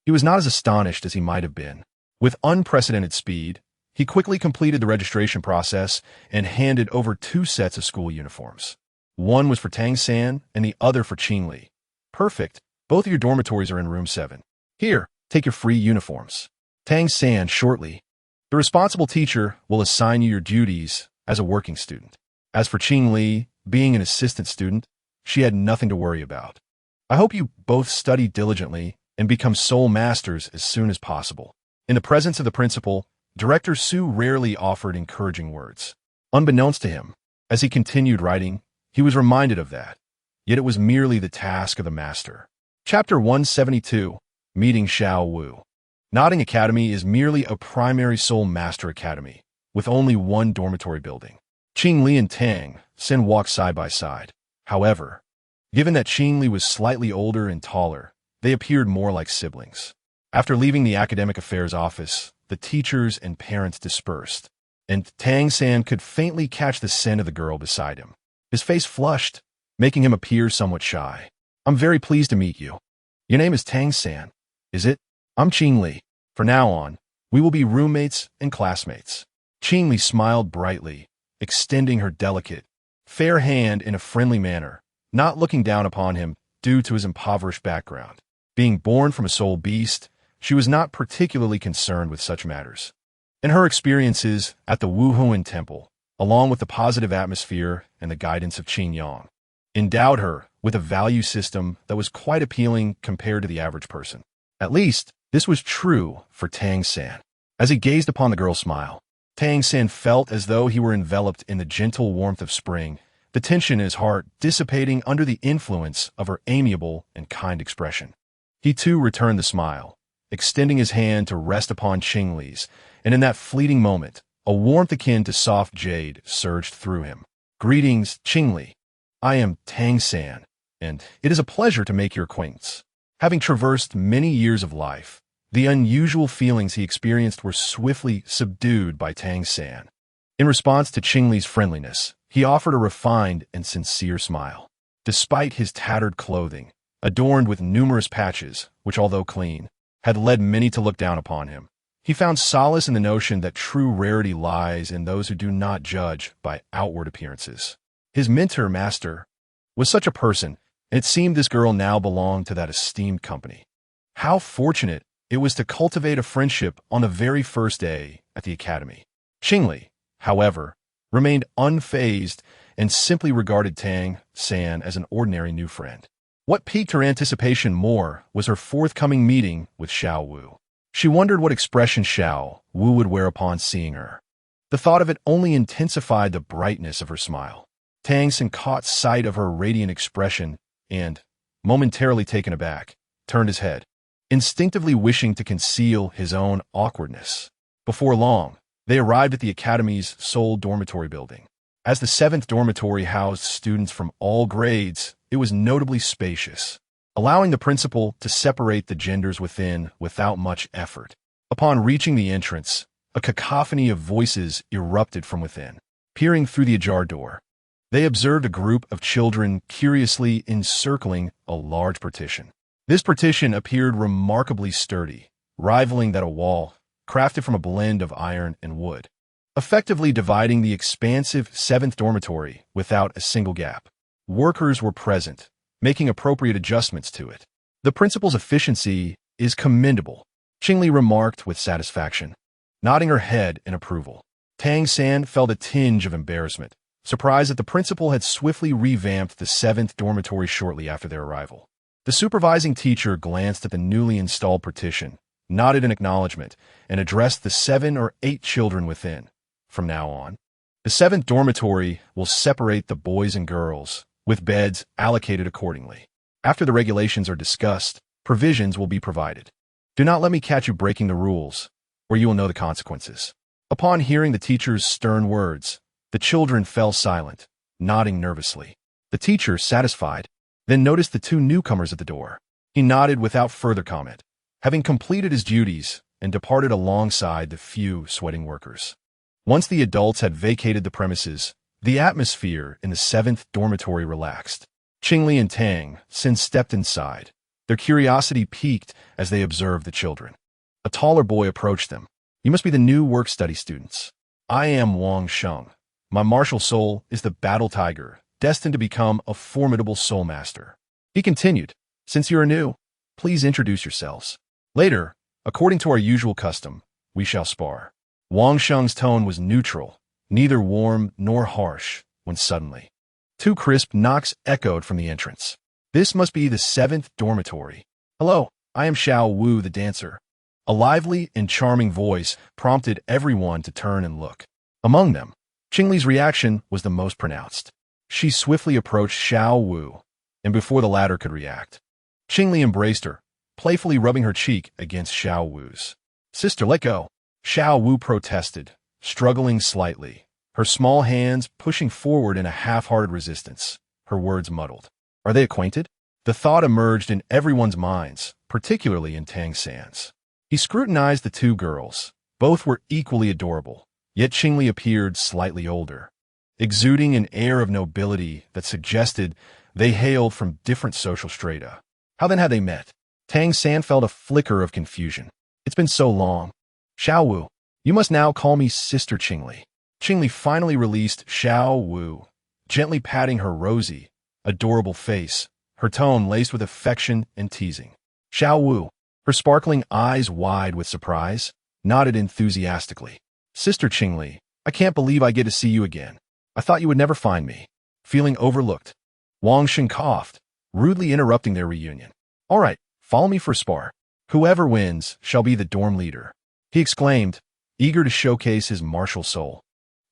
he was not as astonished as he might have been. With unprecedented speed, he quickly completed the registration process and handed over 2 sets of school uniforms. One was for Tang San and the other for Qingli. "Perfect. Both of your dormitories are in room 7. Here, take your free uniforms." Tang San shortly, "The responsible teacher will assign you your duties as a working student." As for Qingli, being an assistant student, she had nothing to worry about. "I hope you both study diligently and become soul masters as soon as possible." In the presence of the principal, Director Su rarely offered encouraging words. Unbeknownst to him, as he continued writing, he was reminded of that. Yet it was merely the task of the master. Chapter 172, Meeting Xiao Wu. Nodding Academy is merely a primary soul master academy, with only one dormitory building. Qingli and Tang San walked side by side. However, given that Qingli was slightly older and taller, they appeared more like siblings. After leaving the academic affairs office, the teachers and parents dispersed, and Tang San could faintly catch the scent of the girl beside him. His face flushed, making him appear somewhat shy. "I'm very pleased to meet you. Your name is Tang San, is it? I'm Qingli. From now on, we will be roommates and classmates." Qingli smiled brightly, extending her delicate, fair hand in a friendly manner, not looking down upon him due to his impoverished background. Being born from a soul beast, she was not particularly concerned with such matters. In her experiences at the Wuhuan Temple, along with the positive atmosphere and the guidance of Qin Yang, endowed her with a value system that was quite appealing compared to the average person. At least, this was true for Tang San. As he gazed upon the girl's smile, Tang San felt as though he were enveloped in the gentle warmth of spring, the tension in his heart dissipating under the influence of her amiable and kind expression. He too returned the smile, extending his hand to rest upon Qingli's, and in that fleeting moment, a warmth akin to soft jade surged through him. "Greetings, Qingli. I am Tang San, and it is a pleasure to make your acquaintance." Having traversed many years of life, the unusual feelings he experienced were swiftly subdued by Tang San. In response to Qingli's friendliness, he offered a refined and sincere smile. Despite his tattered clothing, adorned with numerous patches, which although clean, had led many to look down upon him, he found solace in the notion that true rarity lies in those who do not judge by outward appearances. His mentor master was such a person, and it seemed this girl now belonged to that esteemed company. How fortunate It was to cultivate a friendship on the very first day at the academy. Qingli, however, remained unfazed and simply regarded Tang San as an ordinary new friend. What piqued her anticipation more was her forthcoming meeting with Xiao Wu. She wondered what expression Xiao Wu would wear upon seeing her. The thought of it only intensified the brightness of her smile. Tang San caught sight of her radiant expression and, momentarily taken aback, turned his head, instinctively wishing to conceal his own awkwardness. Before long, they arrived at the academy's sole dormitory building. As the 7th dormitory housed students from all grades, it was notably spacious, allowing the principal to separate the genders within without much effort. Upon reaching the entrance, a cacophony of voices erupted from within. Peering through the ajar door, they observed a group of children curiously encircling a large partition. This partition appeared remarkably sturdy, rivaling that a wall, crafted from a blend of iron and wood, effectively dividing the expansive 7th dormitory without a single gap. Workers were present, making appropriate adjustments to it. The principal's efficiency is commendable, Qingli remarked with satisfaction, nodding her head in approval. Tang San felt a tinge of embarrassment, surprised that the principal had swiftly revamped the 7th dormitory shortly after their arrival. The supervising teacher glanced at the newly installed partition, nodded in acknowledgement, and addressed the 7 or 8 children within. From now on, the 7th dormitory will separate the boys and girls, with beds allocated accordingly. After the regulations are discussed, provisions will be provided. Do not let me catch you breaking the rules, or you will know the consequences. Upon hearing the teacher's stern words, the children fell silent, nodding nervously. The teacher, satisfied, then noticed the 2 newcomers at the door. He nodded without further comment, having completed his duties, and departed alongside the few sweating workers. Once the adults had vacated the premises, the atmosphere in the 7th dormitory relaxed. Qingli and Tang San stepped inside, their curiosity piqued as they observed the children. A taller boy approached them. You must be the new work-study students. I am Wang Sheng. My martial soul is the battle tiger, destined to become a formidable soul master. He continued, since you are new, please introduce yourselves. Later, according to our usual custom, we shall spar. Wang Sheng's tone was neutral, neither warm nor harsh, when suddenly 2 crisp knocks echoed from the entrance. This must be the 7th dormitory. Hello, I am Xiao Wu the dancer. A lively and charming voice prompted everyone to turn and look. Among them, Qingli's reaction was the most pronounced. She swiftly approached Xiao Wu, and before the latter could react, Qingli embraced her, playfully rubbing her cheek against Xiao Wu's. Sister, let go. Xiao Wu protested, struggling slightly, her small hands pushing forward in a half-hearted resistance, her words muddled. Are they acquainted? The thought emerged in everyone's minds, particularly in Tang San's. He scrutinized the 2 girls. Both were equally adorable, yet Qingli appeared slightly older, exuding an air of nobility that suggested they hailed from different social strata. How then had they met? Tang San felt a flicker of confusion. It's been so long. Xiao Wu, you must now call me Sister Qingli. Qingli finally released Xiao Wu, gently patting her rosy, adorable face, her tone laced with affection and teasing. Xiao Wu, her sparkling eyes wide with surprise, nodded enthusiastically. Sister Qingli, I can't believe I get to see you again. I thought you would never find me. Feeling overlooked, Wang Sheng coughed, rudely interrupting their reunion. All right, follow me for a spar. Whoever wins shall be the dorm leader, he exclaimed, eager to showcase his martial soul.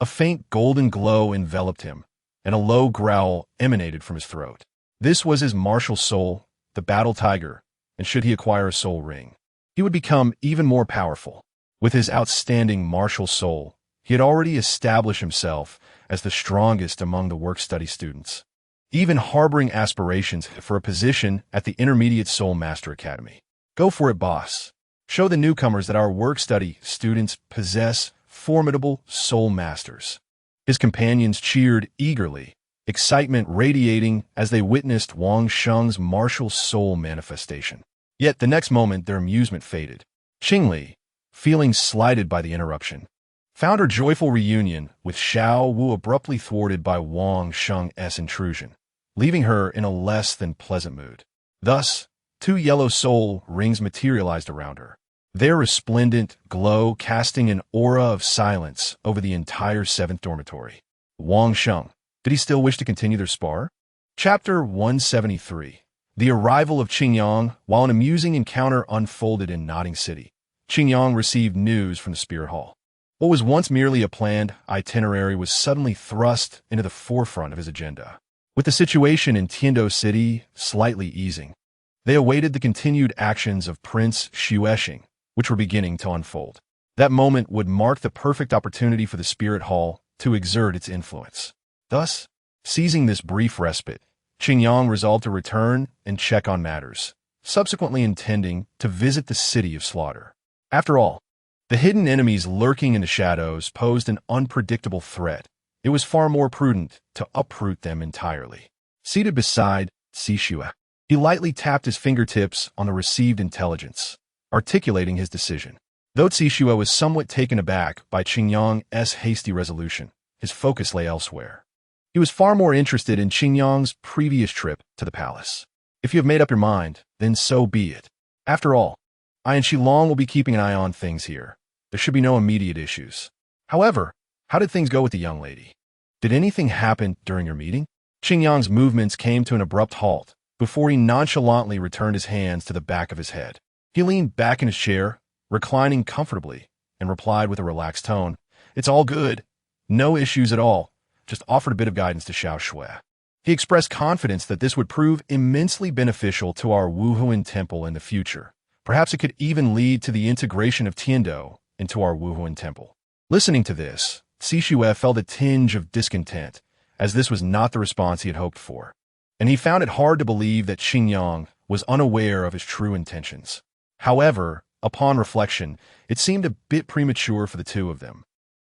A faint golden glow enveloped him, and a low growl emanated from his throat. This was his martial soul, the battle tiger, and should he acquire a soul ring, he would become even more powerful. With his outstanding martial soul, he had already established himself as the strongest among the work-study students, even harboring aspirations for a position at the Intermediate Soul Master Academy. Go for it, boss. Show the newcomers that our work-study students possess formidable soul masters. His companions cheered eagerly, excitement radiating as they witnessed Wang Sheng's martial soul manifestation. Yet the next moment their amusement faded. Qingli, feeling slighted by the interruption, found her joyful reunion with Xiao Wu abruptly thwarted by Wang Sheng's intrusion, leaving her in a less than pleasant mood. Thus, 2 yellow soul rings materialized around her, their resplendent glow casting an aura of silence over the entire 7th dormitory. Wang Sheng, did he still wish to continue their spar? Chapter 173. The arrival of Qingyang. While an amusing encounter unfolded in Notting City, Qingyang received news from the Spirit Hall. What was once merely a planned itinerary was suddenly thrust into the forefront of his agenda. With the situation in Tiando City slightly easing, they awaited the continued actions of Prince Xuesheng, which were beginning to unfold. That moment would mark the perfect opportunity for the Spirit Hall to exert its influence. Thus, seizing this brief respite, Qingyang resolved to return and check on matters, subsequently intending to visit the City of Slaughter. After all, the hidden enemies lurking in the shadows posed an unpredictable threat. It was far more prudent to uproot them entirely. Seated beside Xishue, he lightly tapped his fingertips on the received intelligence, articulating his decision. Though Xishue was somewhat taken aback by Qingyang's hasty resolution, his focus lay elsewhere. He was far more interested in Qingyang's previous trip to the palace. If you have made up your mind, then so be it. After all, I and Shilong will be keeping an eye on things here. There should be no immediate issues. However, how did things go with the young lady? Did anything happen during your meeting? Qingyang's movements came to an abrupt halt before he nonchalantly returned his hands to the back of his head. He leaned back in his chair, reclining comfortably, and replied with a relaxed tone, "It's all good. No issues at all. Just offered a bit of guidance to Xiao Shui." He expressed confidence that this would prove immensely beneficial to our Wuhuan temple in the future. Perhaps it could even lead to the integration of Tiando into our Wuhuan temple. Listening to this, Xishue felt a tinge of discontent, as this was not the response he had hoped for, and he found it hard to believe that Qingyang was unaware of his true intentions. However, upon reflection, it seemed a bit premature for the two of them,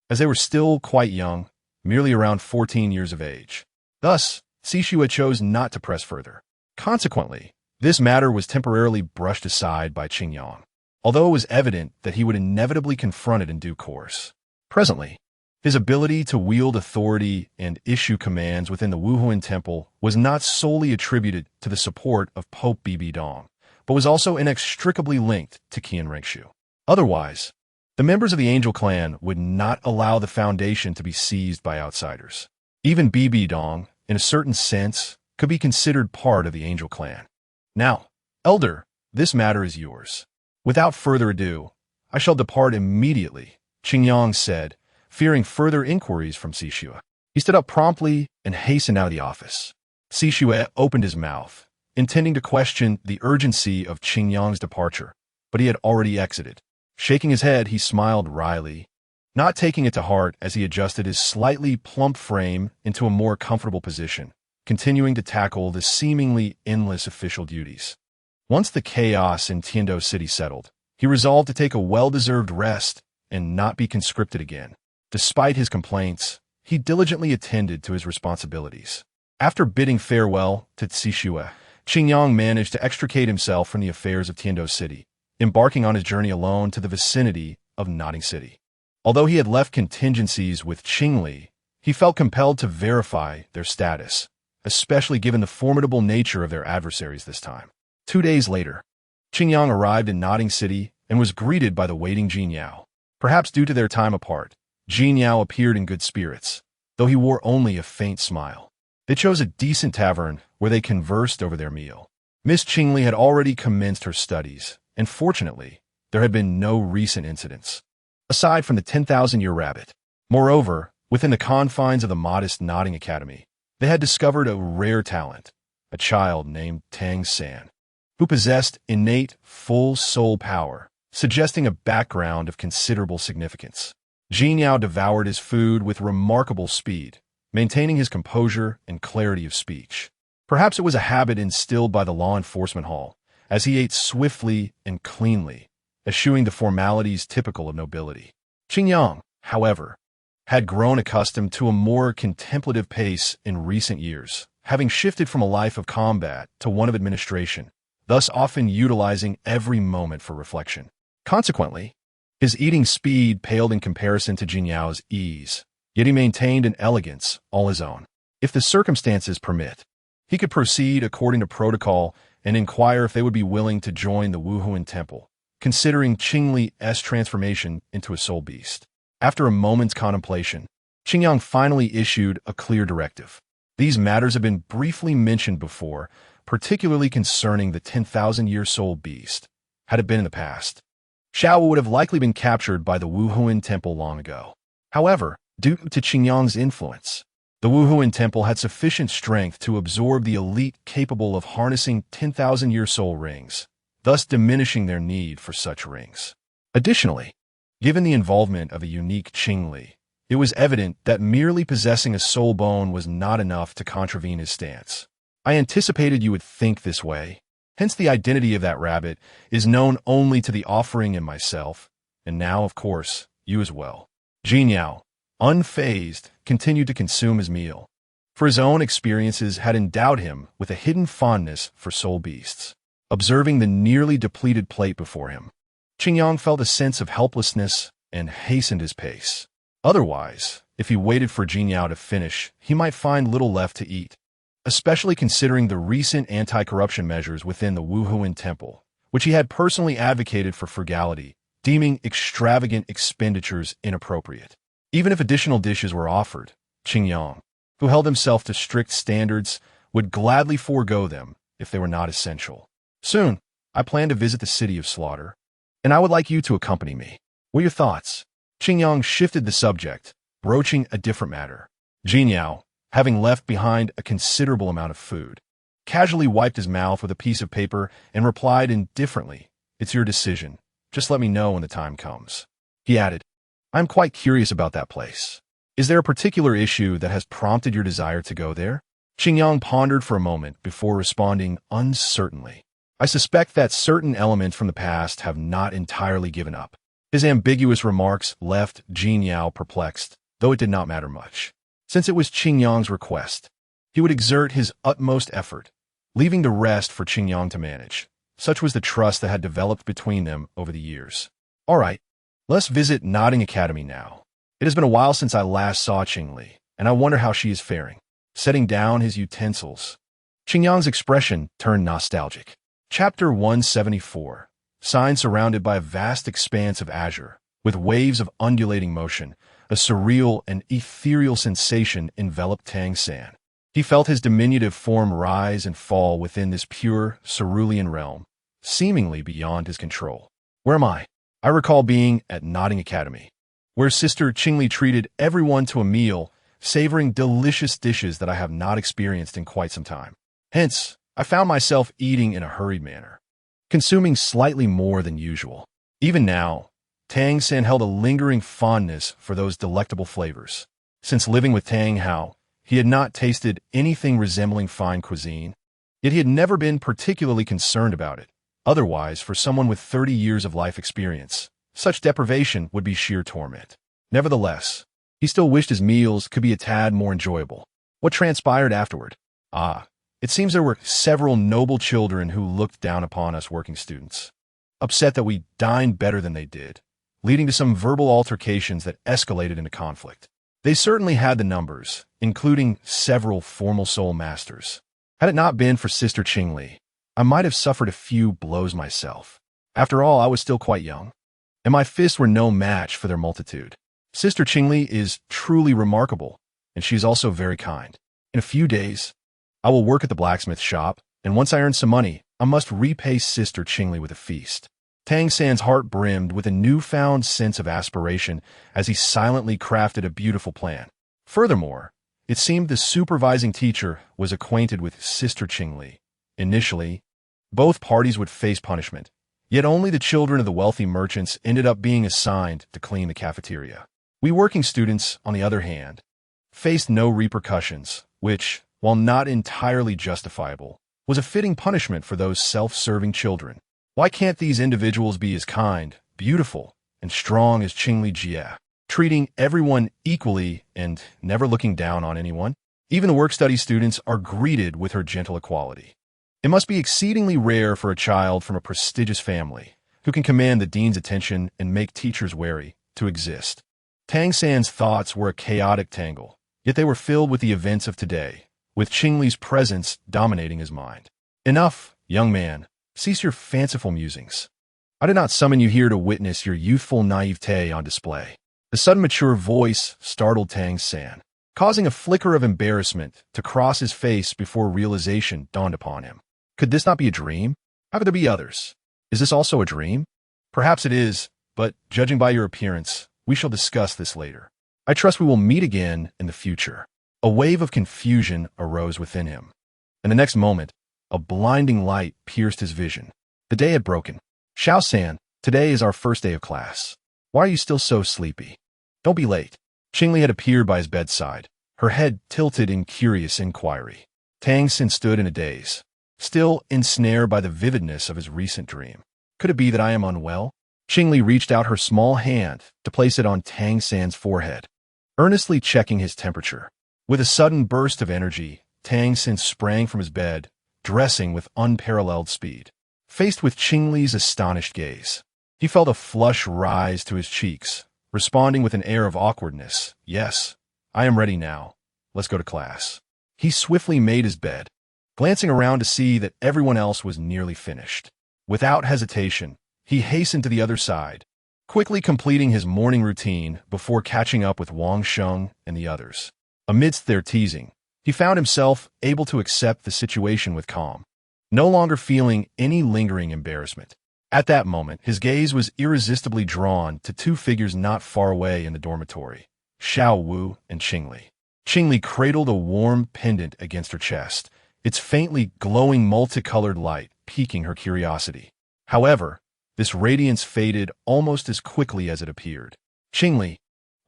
as they were still quite young, merely around 14 years of age. Thus, Xishue chose not to press further. Consequently, this matter was temporarily brushed aside by Qingyang, although it was evident that he would inevitably confront it in due course. Presently, his ability to wield authority and issue commands within the Wuhuan Temple was not solely attributed to the support of Pope Bibi Dong, but was also inextricably linked to Qian Rengshu. Otherwise, the members of the Angel Clan would not allow the foundation to be seized by outsiders. Even Bibi Dong, in a certain sense, could be considered part of the Angel Clan. Now, Elder, this matter is yours. Without further ado, I shall depart immediately, Qingyang said, fearing further inquiries from Xishue. He stood up promptly and hastened out of the office. Xishue opened his mouth, intending to question the urgency of Qingyang's departure, but he had already exited. Shaking his head, he smiled wryly, not taking it to heart as he adjusted his slightly plump frame into a more comfortable position, continuing to tackle the seemingly endless official duties. Once the chaos in Tiando City settled, he resolved to take a well-deserved rest and not be conscripted again. Despite his complaints, he diligently attended to his responsibilities. After bidding farewell to Xishue, Qingyang managed to extricate himself from the affairs of Tiando City, embarking on his journey alone to the vicinity of Notting City. Although he had left contingencies with Qingli, he felt compelled to verify their status, especially given the formidable nature of their adversaries this time. 2 days later, Qingyang arrived in Notting City and was greeted by the waiting Jin Yao. Perhaps due to their time apart, Jin Yao appeared in good spirits, though he wore only a faint smile. They chose a decent tavern where they conversed over their meal. Miss Qingli had already commenced her studies, and fortunately, there had been no recent incidents, aside from the 10,000-year rabbit. Moreover, within the confines of the modest Notting Academy, they had discovered a rare talent, a child named Tang San, who possessed innate full soul power, suggesting a background of considerable significance. Jin Yao devoured his food with remarkable speed, maintaining his composure and clarity of speech. Perhaps it was a habit instilled by the law enforcement hall, as he ate swiftly and cleanly, eschewing the formalities typical of nobility. Qingyang, however, had grown accustomed to a more contemplative pace in recent years, having shifted from a life of combat to one of administration, thus often utilizing every moment for reflection. Consequently, his eating speed paled in comparison to Jin Yao's ease, yet he maintained an elegance all his own. If the circumstances permit, he could proceed according to protocol and inquire if they would be willing to join the Wuhuan Temple, considering Qingli's transformation into a soul beast. After a moment's contemplation, Qingyang finally issued a clear directive. These matters have been briefly mentioned before, particularly concerning the 10,000-year soul beast. Had it been in the past, Xiao would have likely been captured by the Wuhuan Temple long ago. However, due to Qingyang's influence, the Wuhuan Temple had sufficient strength to absorb the elite capable of harnessing 10,000-year soul rings, thus diminishing their need for such rings. Additionally, given the involvement of a unique Qingli, it was evident that merely possessing a soul bone was not enough to contravene his stance. I anticipated you would think this way. Hence the identity of that rabbit is known only to the offering and myself, and now, of course, you as well. Jinyao, unfazed, continued to consume his meal, for his own experiences had endowed him with a hidden fondness for soul beasts. Observing the nearly depleted plate before him, Qingyang felt a sense of helplessness and hastened his pace. Otherwise, if he waited for Jinyao to finish, he might find little left to eat, especially considering the recent anti-corruption measures within the Wuhuan Temple, which he had personally advocated for frugality, deeming extravagant expenditures inappropriate. Even if additional dishes were offered, Qingyang, who held himself to strict standards, would gladly forego them if they were not essential. Soon, I plan to visit the city of slaughter, and I would like you to accompany me. What are your thoughts? Qingyang shifted the subject, broaching a different matter. Jinyao, having left behind a considerable amount of food, casually wiped his mouth with a piece of paper and replied indifferently, "It's your decision. Just let me know when the time comes." He added, "I'm quite curious about that place. Is there a particular issue that has prompted your desire to go there?" Qingyang pondered for a moment before responding uncertainly. "I suspect that certain elements from the past have not entirely given up." His ambiguous remarks left Jinyao perplexed, though it did not matter much. Since it was Qingyang's request, he would exert his utmost effort, leaving the rest for Qingyang to manage. Such was the trust that had developed between them over the years. "All right, let's visit Nodding Academy now. It has been a while since I last saw Qingli, and I wonder how she is faring." Setting down his utensils, Qingyang's expression turned nostalgic. Chapter 174. Sign surrounded by a vast expanse of azure, with waves of undulating motion, a surreal and ethereal sensation enveloped Tang San. He felt his diminutive form rise and fall within this pure, cerulean realm, seemingly beyond his control. "Where am I?" I recall being at Nodding Academy, where Sister Qingli treated everyone to a meal, savoring delicious dishes that I have not experienced in quite some time. Hence, I found myself eating in a hurried manner, consuming slightly more than usual. Even now, Tang San held a lingering fondness for those delectable flavors. Since living with Tang Hao, he had not tasted anything resembling fine cuisine, yet he had never been particularly concerned about it. Otherwise, for someone with 30 years of life experience, such deprivation would be sheer torment. Nevertheless, he still wished his meals could be a tad more enjoyable. What transpired afterward? It seems there were several noble children who looked down upon us working students, upset that we dined better than they did, leading to some verbal altercations that escalated into conflict. They certainly had the numbers, including several formal soul masters. Had it not been for Sister Qingli, I might have suffered a few blows myself. After all, I was still quite young, and my fists were no match for their multitude. Sister Qingli is truly remarkable, and she is also very kind. In a few days, I will work at the blacksmith shop, and once I earn some money, I must repay Sister Qingli with a feast. Tang San's heart brimmed with a newfound sense of aspiration as he silently crafted a beautiful plan. Furthermore, it seemed the supervising teacher was acquainted with Sister Qingli. Initially, both parties would face punishment, yet only the children of the wealthy merchants ended up being assigned to clean the cafeteria. We working students, on the other hand, faced no repercussions, which, while not entirely justifiable, was a fitting punishment for those self-serving children. Why can't these individuals be as kind, beautiful, and strong as Qingli Jie, treating everyone equally and never looking down on anyone? Even the work-study students are greeted with her gentle equality. It must be exceedingly rare for a child from a prestigious family, who can command the dean's attention and make teachers wary, to exist. Tang San's thoughts were a chaotic tangle, yet they were filled with the events of today, with Qingli's presence dominating his mind. "Enough, young man. Cease your fanciful musings. I did not summon you here to witness your youthful naivete on display. The sudden mature voice startled Tang San, causing a flicker of embarrassment to cross his face before realization dawned upon him. Could this not be a dream? How could there be others? Is this also a dream? Perhaps it is, but judging by your appearance, we shall discuss this later. I trust we will meet again in the future. A wave of confusion arose within him. In the next moment, a blinding light pierced his vision. The day had broken. Xiao San, today is our first day of class. Why are you still so sleepy? Don't be late. Qingli had appeared by his bedside, her head tilted in curious inquiry. Tang San stood in a daze, still ensnared by the vividness of his recent dream. Could it be that I am unwell? Qingli reached out her small hand to place it on Tang San's forehead, earnestly checking his temperature. With a sudden burst of energy, Tang San sprang from his bed, dressing with unparalleled speed. Faced with Qingli's astonished gaze, he felt a flush rise to his cheeks, responding with an air of awkwardness. Yes, I am ready now. Let's go to class. He swiftly made his bed, glancing around to see that everyone else was nearly finished. Without hesitation, he hastened to the other side, quickly completing his morning routine before catching up with Wang Sheng and the others. Amidst their teasing, he found himself able to accept the situation with calm, no longer feeling any lingering embarrassment. At that moment, his gaze was irresistibly drawn to two figures not far away in the dormitory, Xiao Wu and Qingli. Qingli cradled a warm pendant against her chest, its faintly glowing multicolored light piquing her curiosity. However, this radiance faded almost as quickly as it appeared. Qingli,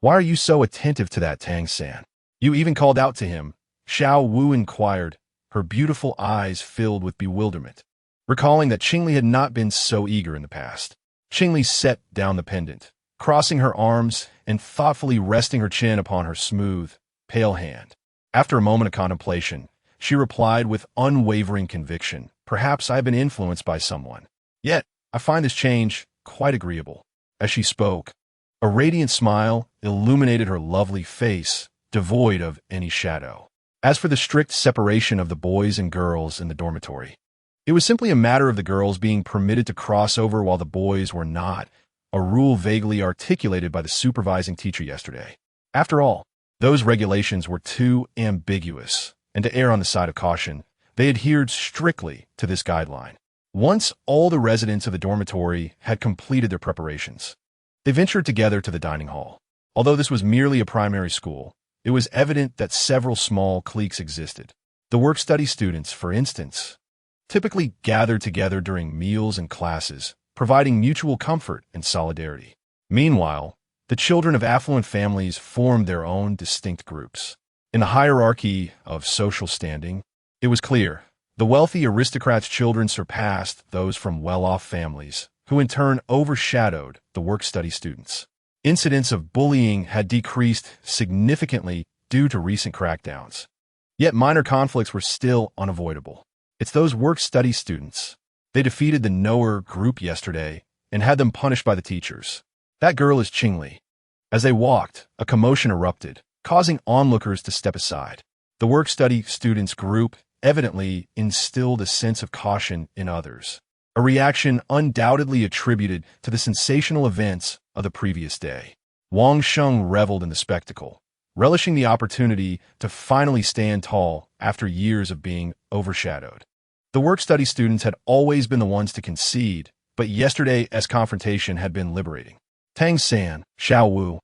why are you so attentive to that Tang San? You even called out to him, Xiao Wu inquired, her beautiful eyes filled with bewilderment. Recalling that Qingli had not been so eager in the past, Qingli set down the pendant, crossing her arms and thoughtfully resting her chin upon her smooth, pale hand. After a moment of contemplation, she replied with unwavering conviction, perhaps I have been influenced by someone. Yet, I find this change quite agreeable. As she spoke, a radiant smile illuminated her lovely face, devoid of any shadow. As for the strict separation of the boys and girls in the dormitory, it was simply a matter of the girls being permitted to cross over while the boys were not, a rule vaguely articulated by the supervising teacher yesterday. After all, those regulations were too ambiguous, and to err on the side of caution, they adhered strictly to this guideline. Once all the residents of the dormitory had completed their preparations, they ventured together to the dining hall. Although this was merely a primary school, it was evident that several small cliques existed. The work-study students, for instance, typically gathered together during meals and classes, providing mutual comfort and solidarity. Meanwhile, the children of affluent families formed their own distinct groups. In the hierarchy of social standing, it was clear the wealthy aristocrats' children surpassed those from well-off families, who in turn overshadowed the work-study students. Incidents of bullying had decreased significantly due to recent crackdowns. Yet minor conflicts were still unavoidable. It's those work-study students. They defeated the knower group yesterday and had them punished by the teachers. That girl is Qingli. As they walked, a commotion erupted, causing onlookers to step aside. The work-study students group evidently instilled a sense of caution in others, a reaction undoubtedly attributed to the sensational events of the previous day. Wang Sheng reveled in the spectacle, relishing the opportunity to finally stand tall after years of being overshadowed. The work-study students had always been the ones to concede, but yesterday's confrontation had been liberating. Tang San, Xiao Wu,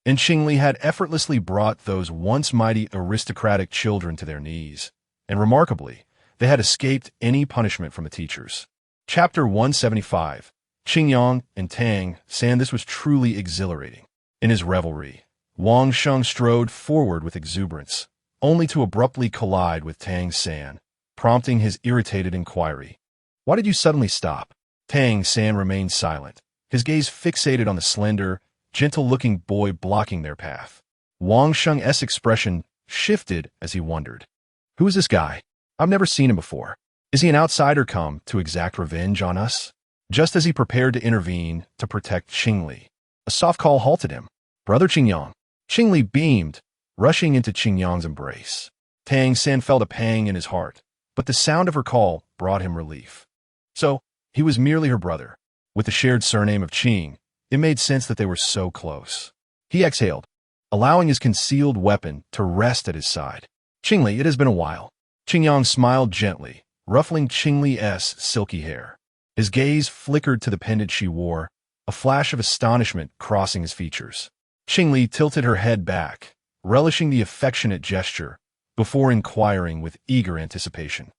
and Qingli had effortlessly brought those once mighty aristocratic children to their knees, and remarkably, they had escaped any punishment from the teachers. Chapter 175. Qingyang and Tang San. This was truly exhilarating. In his revelry, Wang Sheng strode forward with exuberance, only to abruptly collide with Tang San, prompting his irritated inquiry. Why did you suddenly stop? Tang San remained silent, his gaze fixated on the slender, gentle-looking boy blocking their path. Wang Sheng's expression shifted as he wondered. Who is this guy? I've never seen him before. Is he an outsider come to exact revenge on us? Just as he prepared to intervene to protect Qingli, a soft call halted him. Brother Qingyang. Qingli beamed, rushing into Qingyang's embrace. Tang San felt a pang in his heart, but the sound of her call brought him relief. So, he was merely her brother. With the shared surname of Qing, it made sense that they were so close. He exhaled, allowing his concealed weapon to rest at his side. Qingli, it has been a while. Qingyang smiled gently, ruffling Qingli's silky hair. His gaze flickered to the pendant she wore, a flash of astonishment crossing his features. Qingli tilted her head back, relishing the affectionate gesture, before inquiring with eager anticipation.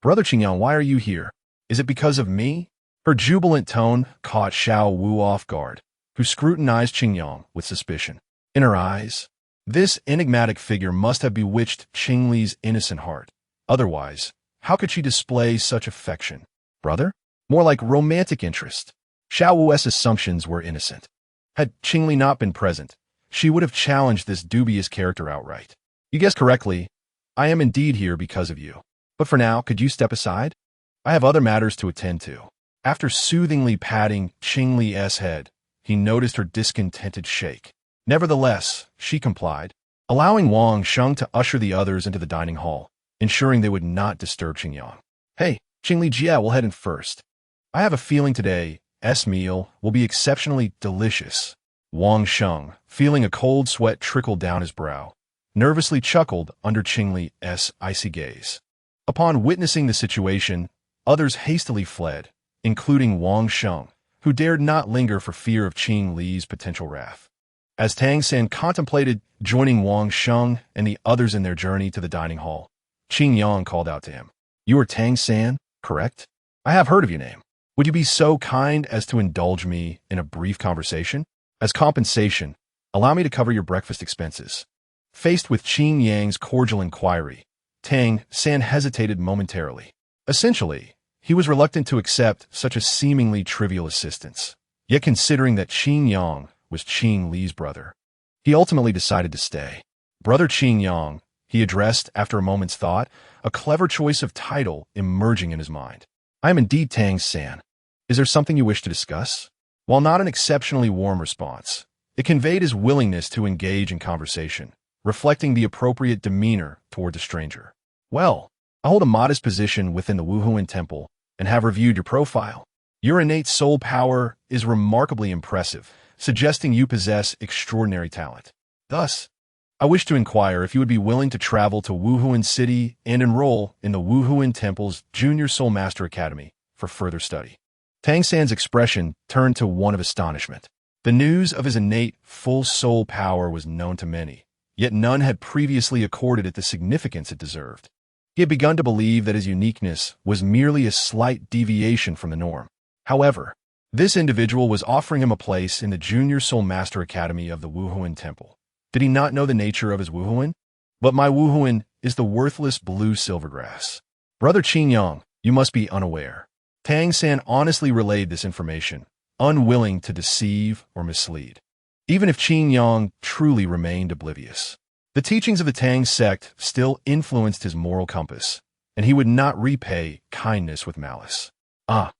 Brother Qingyang, why are you here? Is it because of me? Her jubilant tone caught Xiao Wu off guard, who scrutinized Qingyang with suspicion. In her eyes, this enigmatic figure must have bewitched Qingli's innocent heart. Otherwise, how could she display such affection? Brother? More like romantic interest. Xiao Wu's assumptions were innocent. Had Qingli not been present, she would have challenged this dubious character outright. You guessed correctly. I am indeed here because of you. But for now, could you step aside? I have other matters to attend to. After soothingly patting Qingli's head, he noticed her discontented shake. Nevertheless, she complied, allowing Wang Sheng to usher the others into the dining hall, ensuring they would not disturb Qingyang. Hey, Qingli Jie will head in first. I have a feeling today's meal will be exceptionally delicious. Wang Sheng, feeling a cold sweat trickle down his brow, nervously chuckled under Qingli's icy gaze. Upon witnessing the situation, others hastily fled, including Wang Sheng, who dared not linger for fear of Qingli's potential wrath. As Tang San contemplated joining Wang Sheng and the others in their journey to the dining hall, Qingyang called out to him. You are Tang San, correct? I have heard of your name. Would you be so kind as to indulge me in a brief conversation? As compensation, allow me to cover your breakfast expenses. Faced with Qingyang's cordial inquiry, Tang San hesitated momentarily. Essentially, he was reluctant to accept such a seemingly trivial assistance. Yet considering that Qingyang was Qingli's brother, he ultimately decided to stay. Brother Qingyang, he addressed after a moment's thought, a clever choice of title emerging in his mind. I am indeed Tang San. Is there something you wish to discuss? While not an exceptionally warm response, it conveyed his willingness to engage in conversation, reflecting the appropriate demeanor toward the stranger. Well, I hold a modest position within the Wuhuan Temple and have reviewed your profile. Your innate soul power is remarkably impressive, suggesting you possess extraordinary talent. Thus, I wish to inquire if you would be willing to travel to Wuhuan City and enroll in the Wuhuan Temple's Junior Soul Master Academy for further study. Tang San's expression turned to one of astonishment. The news of his innate full soul power was known to many, yet none had previously accorded it the significance it deserved. He had begun to believe that his uniqueness was merely a slight deviation from the norm. However, this individual was offering him a place in the Junior Soul Master Academy of the Wuhuan Temple. Did he not know the nature of his Wuhuan? But my Wuhuan is the worthless blue silvergrass. Brother Qingyang, you must be unaware. Tang San honestly relayed this information, unwilling to deceive or mislead, even if Qingyang truly remained oblivious. The teachings of the Tang sect still influenced his moral compass, and he would not repay kindness with malice. I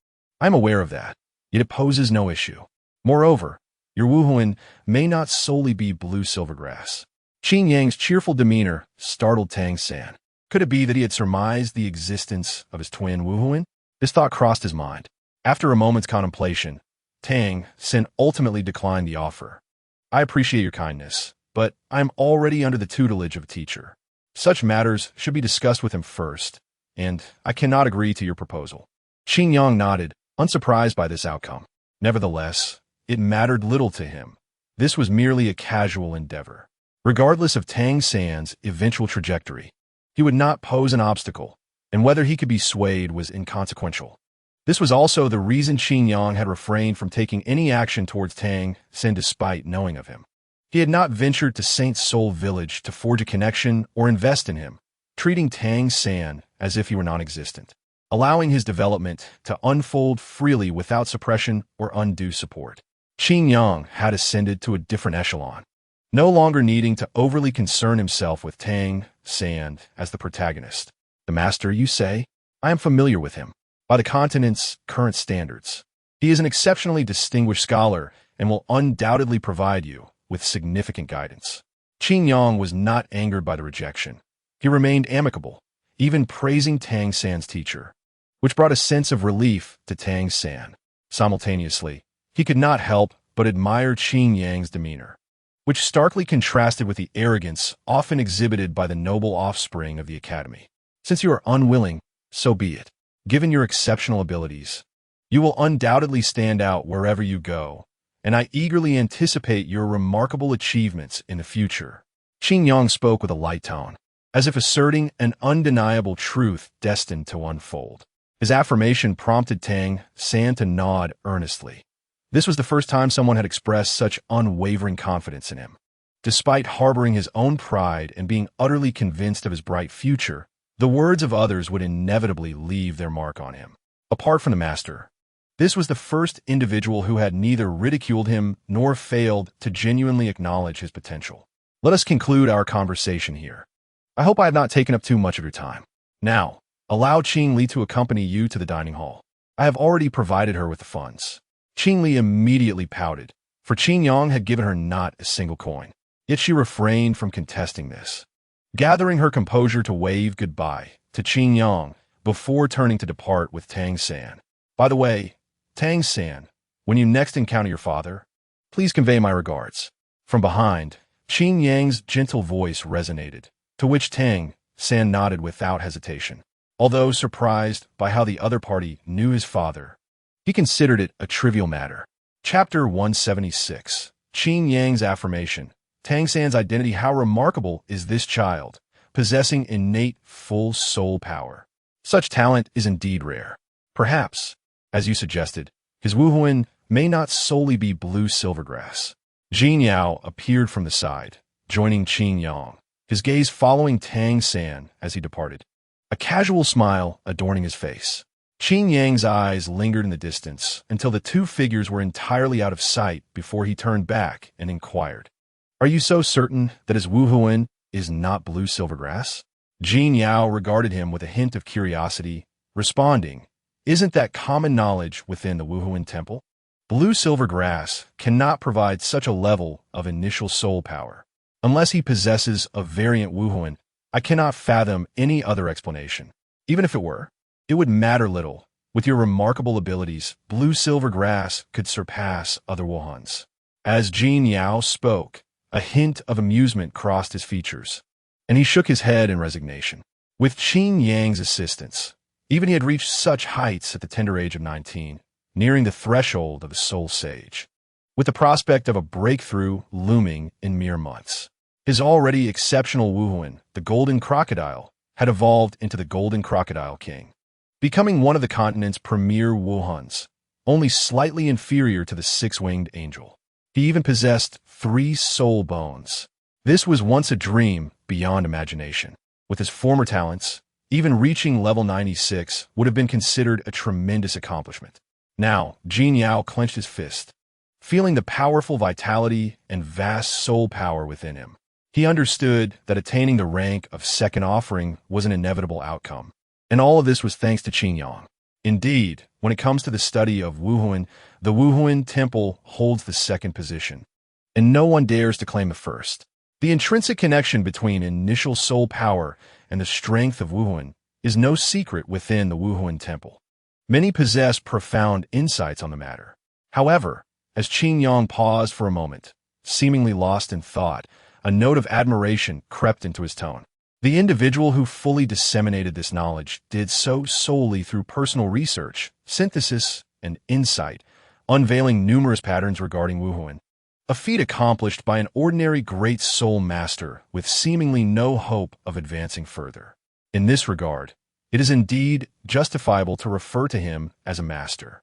am aware of that, yet it poses no issue. Moreover, your Wuhuan may not solely be blue silvergrass. Qingyang's cheerful demeanor startled Tang San. Could it be that he had surmised the existence of his twin Wuhuan? This thought crossed his mind. After a moment's contemplation, Tang San ultimately declined the offer. I appreciate your kindness, but I am already under the tutelage of a teacher. Such matters should be discussed with him first, and I cannot agree to your proposal. Qingyang nodded, unsurprised by this outcome. Nevertheless, it mattered little to him. This was merely a casual endeavor. Regardless of Tang San's eventual trajectory, he would not pose an obstacle, and whether he could be swayed was inconsequential. This was also the reason Qingyang had refrained from taking any action towards Tang San despite knowing of him. He had not ventured to Saint Soul Village to forge a connection or invest in him, treating Tang San as if he were non-existent, allowing his development to unfold freely without suppression or undue support. Qingyang had ascended to a different echelon, no longer needing to overly concern himself with Tang San as the protagonist. The master, you say? I am familiar with him. By the continent's current standards, he is an exceptionally distinguished scholar and will undoubtedly provide you with significant guidance. Qingyang was not angered by the rejection. He remained amicable, even praising Tang San's teacher, which brought a sense of relief to Tang San. Simultaneously, he could not help but admire Qin Yang's demeanor, which starkly contrasted with the arrogance often exhibited by the noble offspring of the academy. Since you are unwilling, so be it. Given your exceptional abilities, you will undoubtedly stand out wherever you go, and I eagerly anticipate your remarkable achievements in the future. Qin Yang spoke with a light tone, as if asserting an undeniable truth destined to unfold. His affirmation prompted Tang San to nod earnestly. This was the first time someone had expressed such unwavering confidence in him. Despite harboring his own pride and being utterly convinced of his bright future, the words of others would inevitably leave their mark on him. Apart from the master, this was the first individual who had neither ridiculed him nor failed to genuinely acknowledge his potential. Let us conclude our conversation here. I hope I have not taken up too much of your time. Now, allow Qing Li to accompany you to the dining hall. I have already provided her with the funds. Qing Li immediately pouted, for Qin Yang had given her not a single coin. Yet she refrained from contesting this, gathering her composure to wave goodbye to Qin Yang before turning to depart with Tang San. By the way, Tang San, when you next encounter your father, please convey my regards. From behind, Qin Yang's gentle voice resonated, to which Tang San nodded without hesitation. Although surprised by how the other party knew his father, he considered it a trivial matter. Chapter 176. Qin Yang's affirmation. Tang San's identity. How remarkable is this child, possessing innate full soul power. Such talent is indeed rare. Perhaps, as you suggested, his wuhuan may not solely be blue silvergrass. Jin Yao appeared from the side, joining Qin Yang, his gaze following Tang San as he departed, a casual smile adorning his face. Qin Yang's eyes lingered in the distance until the two figures were entirely out of sight before he turned back and inquired, "Are you so certain that his wuhuan is not blue silvergrass?" Jin Yao regarded him with a hint of curiosity, responding, "Isn't that common knowledge within the wuhuan temple? Blue silvergrass cannot provide such a level of initial soul power. Unless he possesses a variant wuhuan, I cannot fathom any other explanation. Even if it were, it would matter little. With your remarkable abilities, blue silvergrass could surpass other wuhuans." As Jin Yao spoke, a hint of amusement crossed his features, and he shook his head in resignation. With Qin Yang's assistance, even he had reached such heights at the tender age of 19, nearing the threshold of a soul sage, with the prospect of a breakthrough looming in mere months. His already exceptional wuhuan, the Golden Crocodile, had evolved into the Golden Crocodile King, becoming one of the continent's premier wuhuans, only slightly inferior to the six-winged angel. He even possessed 3 soul bones. This was once a dream beyond imagination. With his former talents, even reaching level 96 would have been considered a tremendous accomplishment. Now, Jin Yao clenched his fist, feeling the powerful vitality and vast soul power within him. He understood that attaining the rank of second offering was an inevitable outcome, and all of this was thanks to Qin Yang. Indeed, when it comes to the study of wuhuan, the wuhuan temple holds the second position, and no one dares to claim the first. The intrinsic connection between initial soul power and the strength of wuhuan is no secret within the wuhuan temple. Many possess profound insights on the matter. However, as Qin Yang paused for a moment, seemingly lost in thought, a note of admiration crept into his tone. The individual who fully disseminated this knowledge did so solely through personal research, synthesis, and insight, unveiling numerous patterns regarding wuhuan, a feat accomplished by an ordinary great soul master with seemingly no hope of advancing further. In this regard, it is indeed justifiable to refer to him as a master.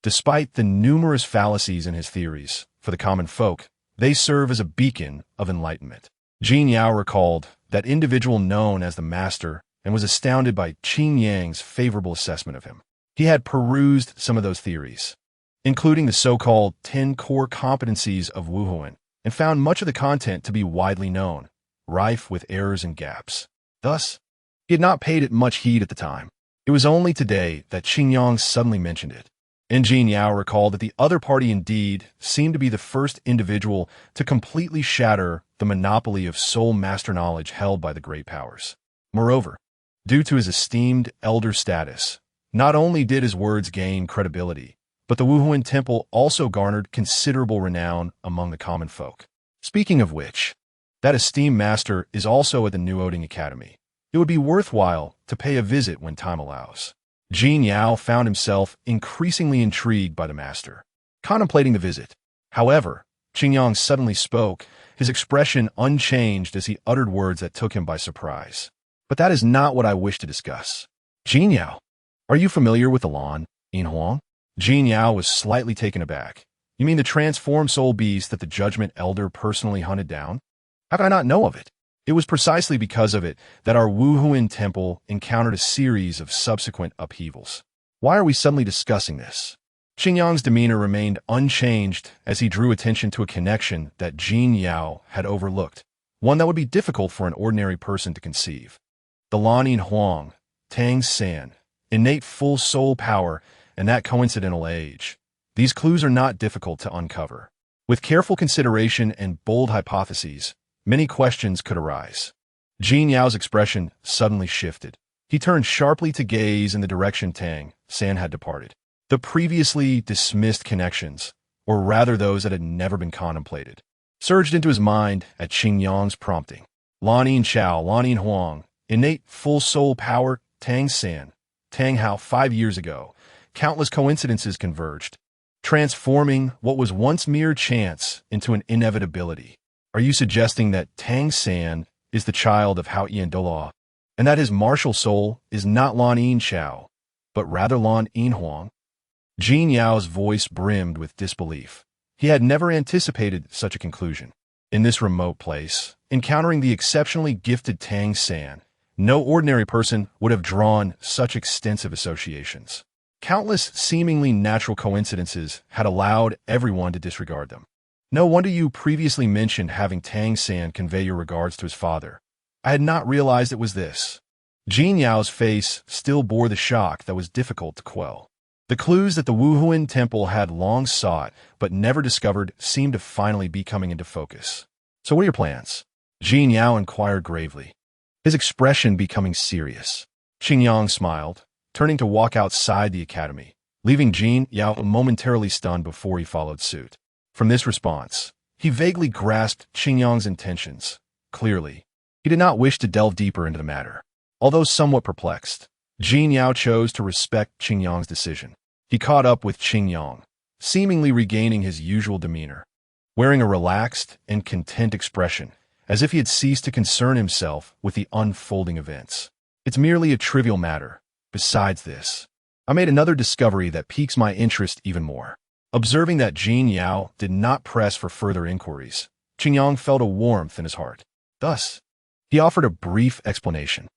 Despite the numerous fallacies in his theories, for the common folk, they serve as a beacon of enlightenment. Jin Yao recalled that individual known as the master and was astounded by Qin Yang's favorable assessment of him. He had perused some of those theories, including the so-called 10 core competencies of wuhuan, and found much of the content to be widely known, rife with errors and gaps. Thus, he had not paid it much heed at the time. It was only today that Qin Yang suddenly mentioned it, and Jin Yao recalled that the other party indeed seemed to be the first individual to completely shatter the monopoly of soul master knowledge held by the great powers. Moreover, due to his esteemed elder status, not only did his words gain credibility, but the Wuhuan Temple also garnered considerable renown among the common folk. Speaking of which, that esteemed master is also at the New Oding Academy. It would be worthwhile to pay a visit when time allows. Jin Yao found himself increasingly intrigued by the master, contemplating the visit. However, Qingyang suddenly spoke, his expression unchanged as he uttered words that took him by surprise. But that is not what I wish to discuss. Jin Yao, are you familiar with the Lan, Yin Huang? Jin Yao was slightly taken aback. You mean the transformed soul beast that the Judgment Elder personally hunted down? How could I not know of it? It was precisely because of it that our Wuhuan Temple encountered a series of subsequent upheavals. Why are we suddenly discussing this? Qingyang's demeanor remained unchanged as he drew attention to a connection that Jin Yao had overlooked, one that would be difficult for an ordinary person to conceive. The Lan Huang, Tang San, innate full soul power, and that coincidental age. These clues are not difficult to uncover. With careful consideration and bold hypotheses, many questions could arise. Jin Yao's expression suddenly shifted. He turned sharply to gaze in the direction Tang San had departed. The previously dismissed connections, or rather those that had never been contemplated, surged into his mind at Qingyang's prompting. Lan Huang, innate full soul power, Tang San, Tang Hao 5 years ago. Countless coincidences converged, transforming what was once mere chance into an inevitability. Are you suggesting that Tang San is the child of Hao Yin Douluo, and that his martial soul is not Lan Yin Chao, but rather Lan Yin Huang? Jin Yao's voice brimmed with disbelief. He had never anticipated such a conclusion. In this remote place, encountering the exceptionally gifted Tang San, no ordinary person would have drawn such extensive associations. Countless seemingly natural coincidences had allowed everyone to disregard them. No wonder you previously mentioned having Tang San convey your regards to his father. I had not realized it was this. Jin Yao's face still bore the shock that was difficult to quell. The clues that the Wuhuan Temple had long sought but never discovered seemed to finally be coming into focus. So what are your plans? Jin Yao inquired gravely, his expression becoming serious. Qingyang smiled, turning to walk outside the academy, leaving Jin Yao momentarily stunned before he followed suit. From this response, he vaguely grasped Qingyang's intentions. Clearly, he did not wish to delve deeper into the matter. Although somewhat perplexed, Jin Yao chose to respect Qingyang's decision. He caught up with Qingyang, seemingly regaining his usual demeanor, wearing a relaxed and content expression, as if he had ceased to concern himself with the unfolding events. It's merely a trivial matter. Besides this, I made another discovery that piques my interest even more. Observing that Jin Yao did not press for further inquiries, Qingyang felt a warmth in his heart. Thus, he offered a brief explanation.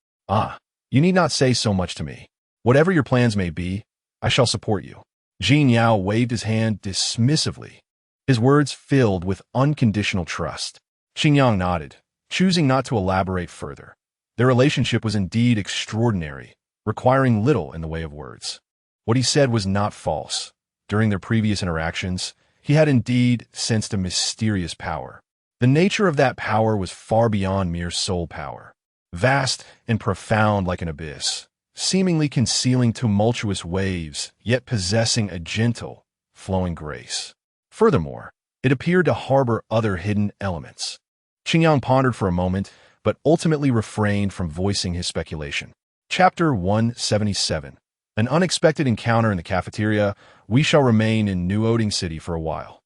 You need not say so much to me. Whatever your plans may be, I shall support you. Jin Yao waved his hand dismissively, his words filled with unconditional trust. Qingyang nodded, choosing not to elaborate further. Their relationship was indeed extraordinary, requiring little in the way of words. What he said was not false. During their previous interactions, he had indeed sensed a mysterious power. The nature of that power was far beyond mere soul power. Vast and profound like an abyss, seemingly concealing tumultuous waves, yet possessing a gentle, flowing grace. Furthermore, it appeared to harbor other hidden elements. Qingyang pondered for a moment, but ultimately refrained from voicing his speculation. Chapter 177. An unexpected encounter in the cafeteria. We shall remain in New Oding City for a while.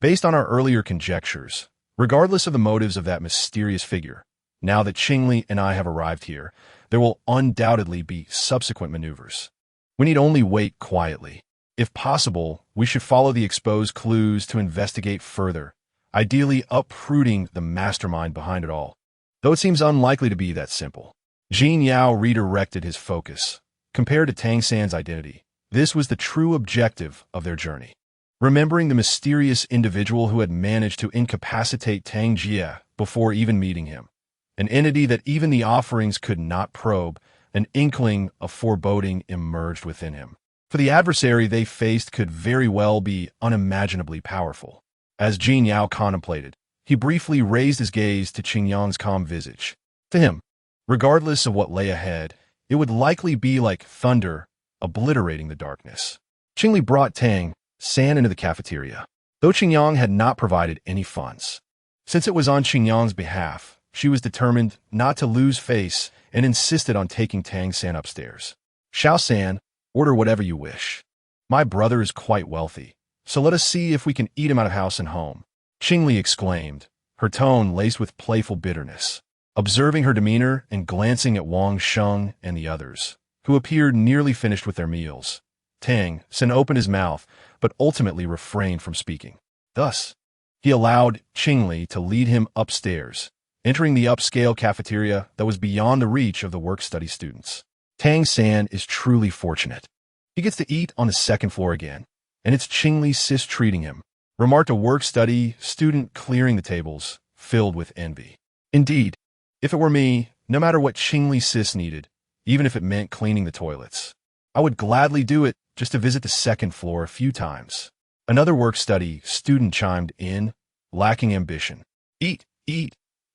Based on our earlier conjectures, regardless of the motives of that mysterious figure, now that Qingli and I have arrived here, there will undoubtedly be subsequent maneuvers. We need only wait quietly. If possible, we should follow the exposed clues to investigate further, ideally uprooting the mastermind behind it all. Though it seems unlikely to be that simple. Jin Yao redirected his focus. Compared to Tang San's identity, this was the true objective of their journey. Remembering the mysterious individual who had managed to incapacitate Tang Jie before even meeting him, an entity that even the offerings could not probe, an inkling of foreboding emerged within him. For the adversary they faced could very well be unimaginably powerful. As Jin Yao contemplated, he briefly raised his gaze to Qingyang's calm visage. To him, regardless of what lay ahead, it would likely be like thunder, obliterating the darkness. Qingli brought Tang San into the cafeteria. Though Qingyang had not provided any funds. Since it was on Qingyang's behalf, she was determined not to lose face and insisted on taking Tang San upstairs. Xiao San, order whatever you wish. My brother is quite wealthy, so let us see if we can eat him out of house and home. Qingli exclaimed, her tone laced with playful bitterness. Observing her demeanor and glancing at Wang Sheng and the others, who appeared nearly finished with their meals, Tang San opened his mouth, but ultimately refrained from speaking. Thus, he allowed Qingli to lead him upstairs, entering the upscale cafeteria that was beyond the reach of the work-study students. Tang San is truly fortunate. He gets to eat on the second floor again, and it's Qingli's sis treating him, remarked a work-study student clearing the tables, filled with envy. Indeed, if it were me, no matter what Qingli's sis needed, even if it meant cleaning the toilets, I would gladly do it just to visit the second floor a few times. Another work-study student chimed in, lacking ambition. Eat, eat,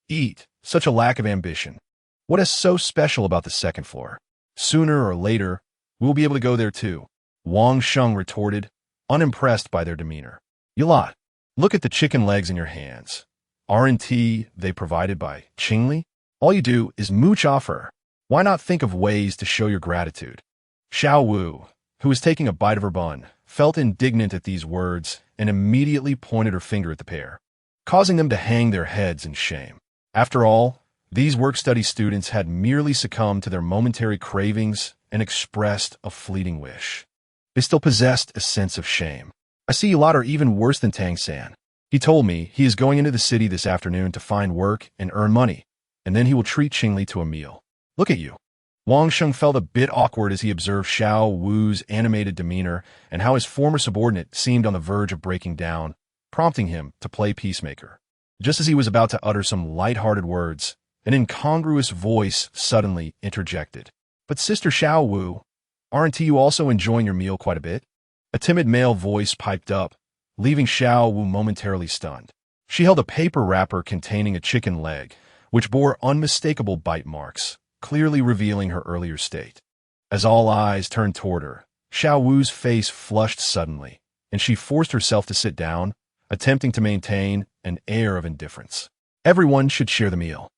eat. Such a lack of ambition. What is so special about the second floor? Sooner or later, we'll be able to go there too. Wang Sheng retorted, unimpressed by their demeanor. You lot, look at the chicken legs in your hands. Aren't they provided by Qingli? All you do is mooch off her. Why not think of ways to show your gratitude? Xiao Wu, who was taking a bite of her bun, felt indignant at these words and immediately pointed her finger at the pair, causing them to hang their heads in shame. After all, these work-study students had merely succumbed to their momentary cravings and expressed a fleeting wish. They still possessed a sense of shame. I see you lot are even worse than Tang San. He told me he is going into the city this afternoon to find work and earn money, and then he will treat Qingli to a meal. Look at you. Wang Sheng felt a bit awkward as he observed Xiao Wu's animated demeanor and how his former subordinate seemed on the verge of breaking down, prompting him to play peacemaker. Just as he was about to utter some light-hearted words, an incongruous voice suddenly interjected. But Sister Xiao Wu, aren't you also enjoying your meal quite a bit? A timid male voice piped up, leaving Xiao Wu momentarily stunned. She held a paper wrapper containing a chicken leg, which bore unmistakable bite marks, clearly revealing her earlier state. As all eyes turned toward her, Xiao Wu's face flushed suddenly, and she forced herself to sit down, attempting to maintain an air of indifference. Everyone should share the meal.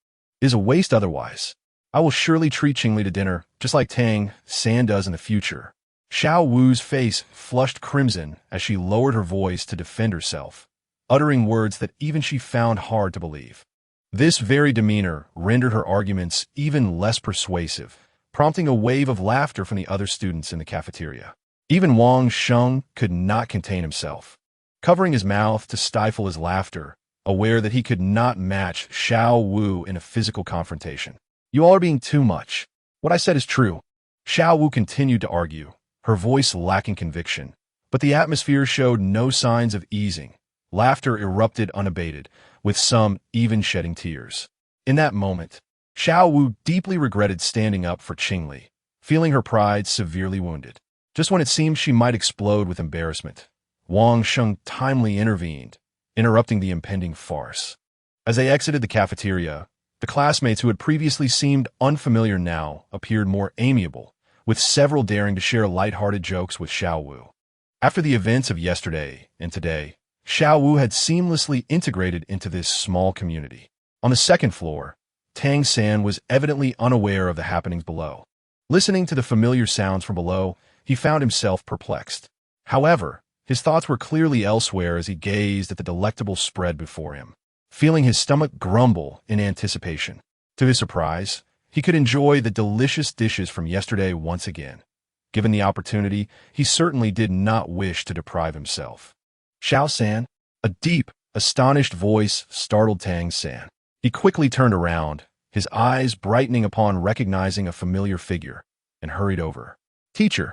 It is a waste otherwise. I will surely treat Qingli to dinner, just like Tang San does in the future. Xiao Wu's face flushed crimson as she lowered her voice to defend herself, uttering words that even she found hard to believe. This very demeanor rendered her arguments even less persuasive, prompting a wave of laughter from the other students in the cafeteria. Even Wang Sheng could not contain himself, covering his mouth to stifle his laughter, aware that he could not match Xiao Wu in a physical confrontation. You all are being too much. What I said is true. Xiao Wu continued to argue, her voice lacking conviction, but the atmosphere showed no signs of easing. Laughter erupted unabated, with some even shedding tears. In that moment, Xiao Wu deeply regretted standing up for Qingli, feeling her pride severely wounded. Just when it seemed she might explode with embarrassment, Wang Sheng timely intervened, interrupting the impending farce. As they exited the cafeteria, the classmates who had previously seemed unfamiliar now appeared more amiable, with several daring to share light-hearted jokes with Xiao Wu. After the events of yesterday and today, Xiao Wu had seamlessly integrated into this small community. On the second floor, Tang San was evidently unaware of the happenings below. Listening to the familiar sounds from below, he found himself perplexed. However, his thoughts were clearly elsewhere as he gazed at the delectable spread before him, feeling his stomach grumble in anticipation. To his surprise, he could enjoy the delicious dishes from yesterday once again. Given the opportunity, he certainly did not wish to deprive himself. Xiao San, a deep, astonished voice startled Tang San. He quickly turned around, his eyes brightening upon recognizing a familiar figure, and hurried over. Teacher,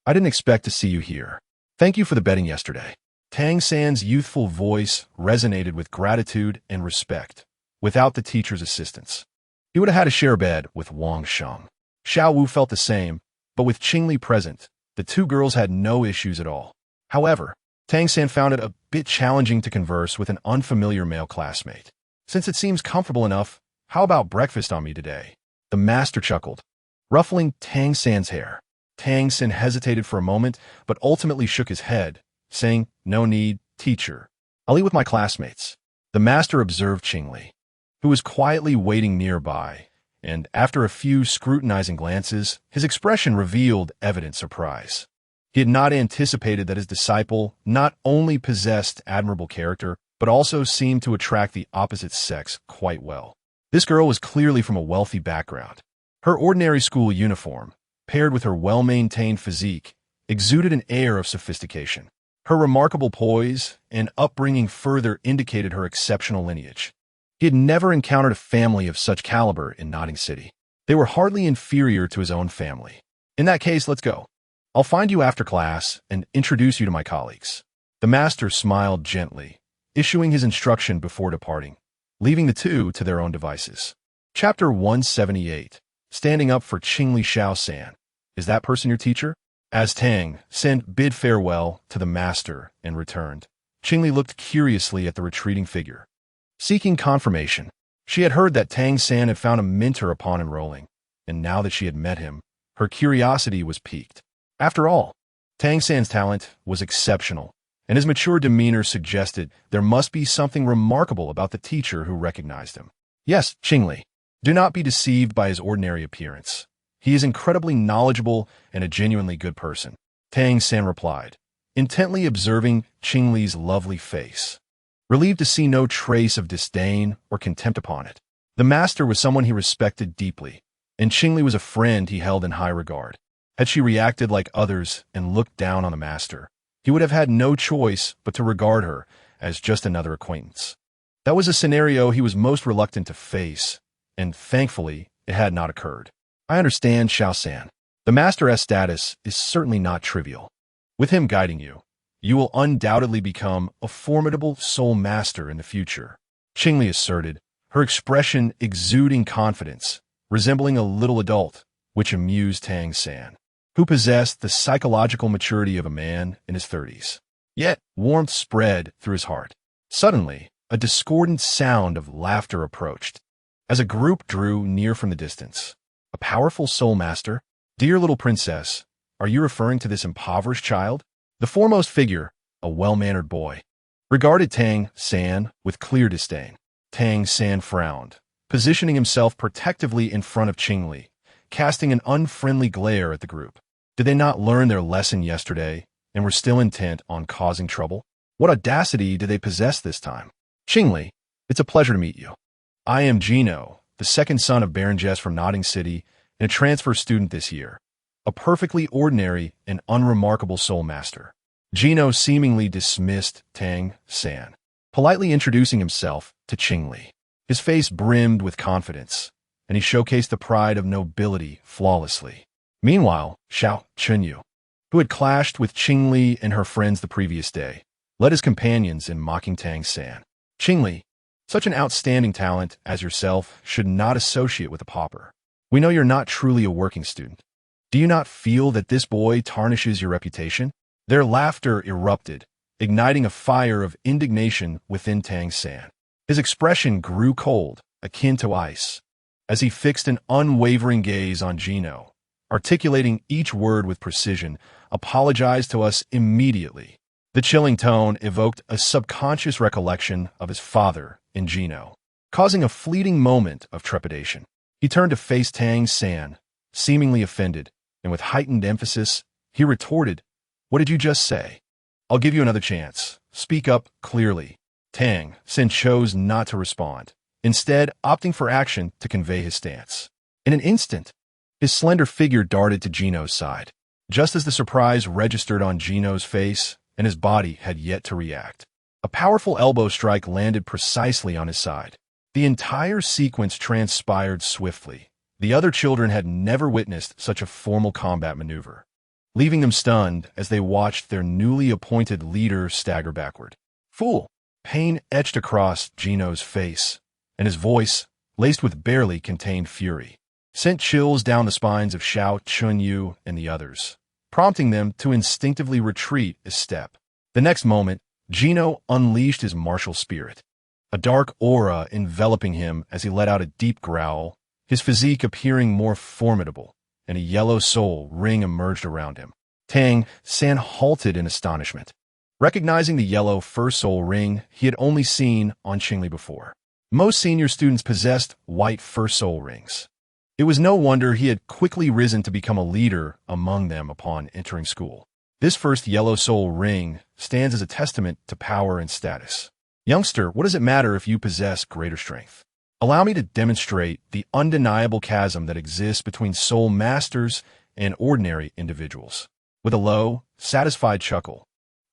I didn't expect to see you here. Thank you for the bedding yesterday. Tang San's youthful voice resonated with gratitude and respect. Without the teacher's assistance, he would have had to share a bed with Wang Sheng. Xiao Wu felt the same, but with Qingli present, the two girls had no issues at all. However, Tang San found it a bit challenging to converse with an unfamiliar male classmate. Since it seems comfortable enough, how about breakfast on me today? The master chuckled, ruffling Tang San's hair. Tang San hesitated for a moment, but ultimately shook his head, saying, "No need, teacher. I'll eat with my classmates." The master observed Qingli, who was quietly waiting nearby, and after a few scrutinizing glances, his expression revealed evident surprise. He had not anticipated that his disciple not only possessed admirable character, but also seemed to attract the opposite sex quite well. This girl was clearly from a wealthy background. Her ordinary school uniform, paired with her well-maintained physique, exuded an air of sophistication. Her remarkable poise and upbringing further indicated her exceptional lineage. He had never encountered a family of such caliber in Notting City. They were hardly inferior to his own family. "In that case, let's go. I'll find you after class and introduce you to my colleagues." The master smiled gently, issuing his instruction before departing, leaving the two to their own devices. Chapter 178. Standing up for Qingli Xiaosan. "Is that person your teacher?" As Tang San bid farewell to the master and returned, Qingli looked curiously at the retreating figure. Seeking confirmation, she had heard that Tang San had found a mentor upon enrolling, and now that she had met him, her curiosity was piqued. After all, Tang San's talent was exceptional, and his mature demeanor suggested there must be something remarkable about the teacher who recognized him. "Yes, Qingli. Do not be deceived by his ordinary appearance. He is incredibly knowledgeable and a genuinely good person," Tang San replied, intently observing Qingli's lovely face, relieved to see no trace of disdain or contempt upon it. The master was someone he respected deeply, and Qingli was a friend he held in high regard. Had she reacted like others and looked down on the master, he would have had no choice but to regard her as just another acquaintance. That was a scenario he was most reluctant to face, and thankfully, it had not occurred. "I understand, Xiaosan. The Master's status is certainly not trivial. With him guiding you, you will undoubtedly become a formidable soul master in the future," Qingli asserted, her expression exuding confidence, resembling a little adult, which amused Tang San, who possessed the psychological maturity of a man in his 30s. Yet warmth spread through his heart. Suddenly, a discordant sound of laughter approached, as a group drew near from the distance. "A powerful soul master? Dear little princess, are you referring to this impoverished child?" The foremost figure, a well-mannered boy, regarded Tang San with clear disdain. Tang San frowned, positioning himself protectively in front of Qingli, casting an unfriendly glare at the group. Did they not learn their lesson yesterday and were still intent on causing trouble? What audacity did they possess this time? "Qingli, it's a pleasure to meet you. I am Gino, the second son of Baron Jess from Notting City and a transfer student this year, a perfectly ordinary and unremarkable soul master." Gino seemingly dismissed Tang San, politely introducing himself to Qingli. His face brimmed with confidence, and he showcased the pride of nobility flawlessly. Meanwhile, Xiao Chunyu, who had clashed with Qingli and her friends the previous day, led his companions in mocking Tang San. "Qingli, such an outstanding talent as yourself should not associate with a pauper. We know you're not truly a working student. Do you not feel that this boy tarnishes your reputation?" Their laughter erupted, igniting a fire of indignation within Tang San. His expression grew cold, akin to ice, as he fixed an unwavering gaze on Gino, articulating each word with precision. "Apologize to us immediately." The chilling tone evoked a subconscious recollection of his father in Gino, causing a fleeting moment of trepidation. He turned to face Tang San, seemingly offended, and with heightened emphasis, he retorted, "What did you just say? I'll give you another chance. Speak up clearly." Tang San chose not to respond, instead opting for action to convey his stance. In an instant, his slender figure darted to Gino's side. Just as the surprise registered on Gino's face and his body had yet to react, a powerful elbow strike landed precisely on his side. The entire sequence transpired swiftly. The other children had never witnessed such a formal combat maneuver, leaving them stunned as they watched their newly appointed leader stagger backward. "Fool!" Pain etched across Gino's face, and his voice, laced with barely contained fury, sent chills down the spines of Xiao Chunyu and the others, prompting them to instinctively retreat a step. The next moment, Gino unleashed his martial spirit, a dark aura enveloping him as he let out a deep growl, his physique appearing more formidable, and a yellow soul ring emerged around him. Tang San halted in astonishment, Recognizing the yellow first soul ring he had only seen on Qingli before. Most senior students possessed white first soul rings. It was no wonder he had quickly risen to become a leader among them upon entering school. This first yellow soul ring stands as a testament to power and status. Youngster, what does it matter if you possess greater strength? Allow me to demonstrate the undeniable chasm that exists between soul masters and ordinary individuals. With a low, satisfied chuckle,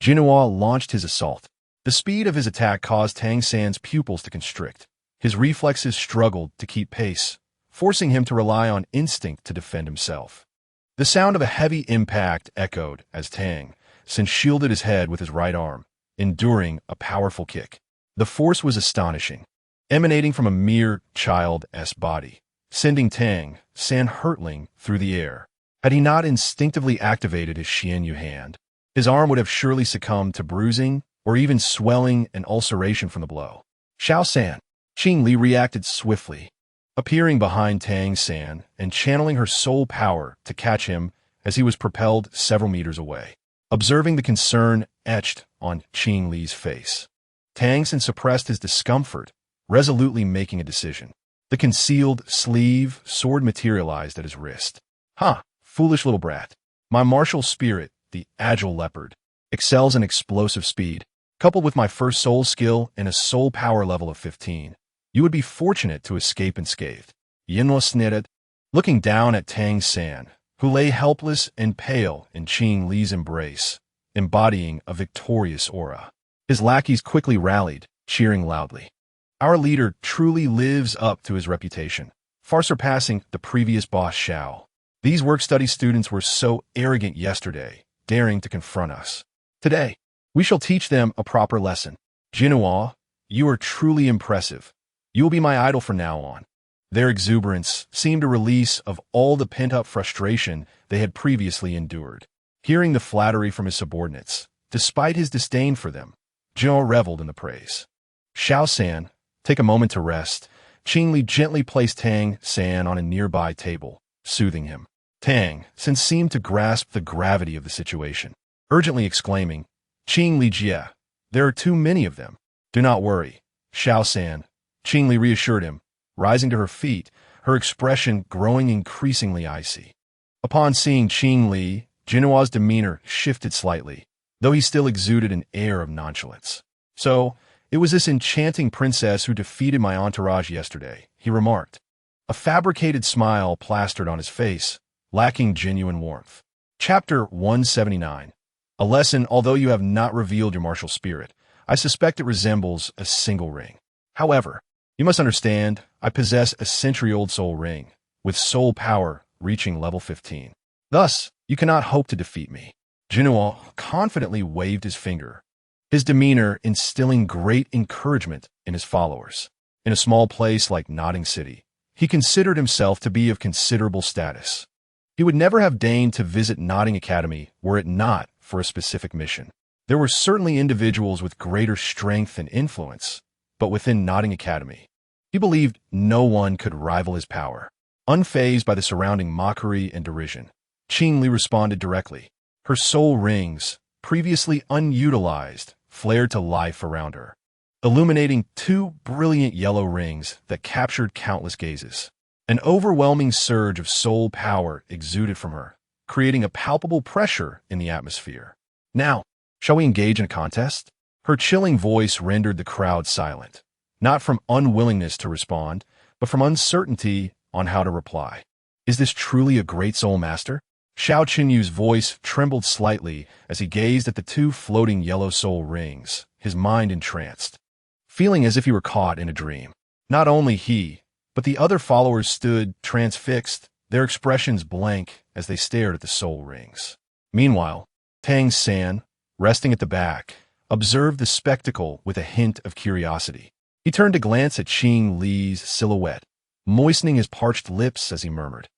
Jinhua launched his assault. The speed of his attack caused Tang San's pupils to constrict. His reflexes struggled to keep pace, forcing him to rely on instinct to defend himself. The sound of a heavy impact echoed as Tang San shielded his head with his right arm, enduring a powerful kick. The force was astonishing, emanating from a mere child's body, sending Tang San hurtling through the air. Had he not instinctively activated his Xianyu hand, his arm would have surely succumbed to bruising or even swelling and ulceration from the blow. Xiao San. Qing Li reacted swiftly, appearing behind Tang San and channeling her soul power to catch him as he was propelled several meters away. Observing the concern etched on Qing Li's face, Tang San suppressed his discomfort, resolutely making a decision. The concealed sleeve sword materialized at his wrist. Foolish little brat. My martial spirit, the agile leopard, excels in explosive speed. Coupled with my first soul skill and a soul power level of 15, you would be fortunate to escape unscathed. Yinhua snitted, looking down at Tang San, who lay helpless and pale in Qing Li's embrace, embodying a victorious aura. His lackeys quickly rallied, cheering loudly. Our leader truly lives up to his reputation, far surpassing the previous boss Xiao. These work-study students were so arrogant yesterday, daring to confront us. Today, we shall teach them a proper lesson. Jinhua, you are truly impressive. You will be my idol from now on. Their exuberance seemed a release of all the pent-up frustration they had previously endured. Hearing the flattery from his subordinates, despite his disdain for them, Jinhua reveled in the praise. Xiao San, take a moment to rest. Qing Li gently placed Tang San on a nearby table, soothing him. Tang San seemed to grasp the gravity of the situation, urgently exclaiming, Qing Li Jie, there are too many of them. Do not worry, Xiao San. Qing Li reassured him, rising to her feet, her expression growing increasingly icy. Upon seeing Qing Li, Jinhua's demeanor shifted slightly, though he still exuded an air of nonchalance. So, it was this enchanting princess who defeated my entourage yesterday, he remarked. A fabricated smile plastered on his face, lacking genuine warmth. Chapter 179. A lesson, although you have not revealed your martial spirit, I suspect it resembles a single ring. However, you must understand, I possess a century-old soul ring, with soul power reaching level 15. Thus, you cannot hope to defeat me. Jinhua confidently waved his finger, his demeanor instilling great encouragement in his followers. In a small place like Notting City, he considered himself to be of considerable status. He would never have deigned to visit Notting Academy were it not for a specific mission. There were certainly individuals with greater strength and influence, but within Notting Academy, he believed no one could rival his power. Unfazed by the surrounding mockery and derision, Qing Li responded directly. Her soul rings, previously unutilized, flared to life around her, illuminating two brilliant yellow rings that captured countless gazes. An overwhelming surge of soul power exuded from her, creating a palpable pressure in the atmosphere. Now, shall we engage in a contest? Her chilling voice rendered the crowd silent, not from unwillingness to respond, but from uncertainty on how to reply. Is this truly a great soul master? Xiao Qinyu's voice trembled slightly as he gazed at the two floating yellow soul rings, his mind entranced, feeling as if he were caught in a dream. Not only he, but the other followers stood transfixed, their expressions blank as they stared at the soul rings. Meanwhile, Tang San, resting at the back, observed the spectacle with a hint of curiosity. He turned to glance at Qing Li's silhouette, moistening his parched lips as he murmured,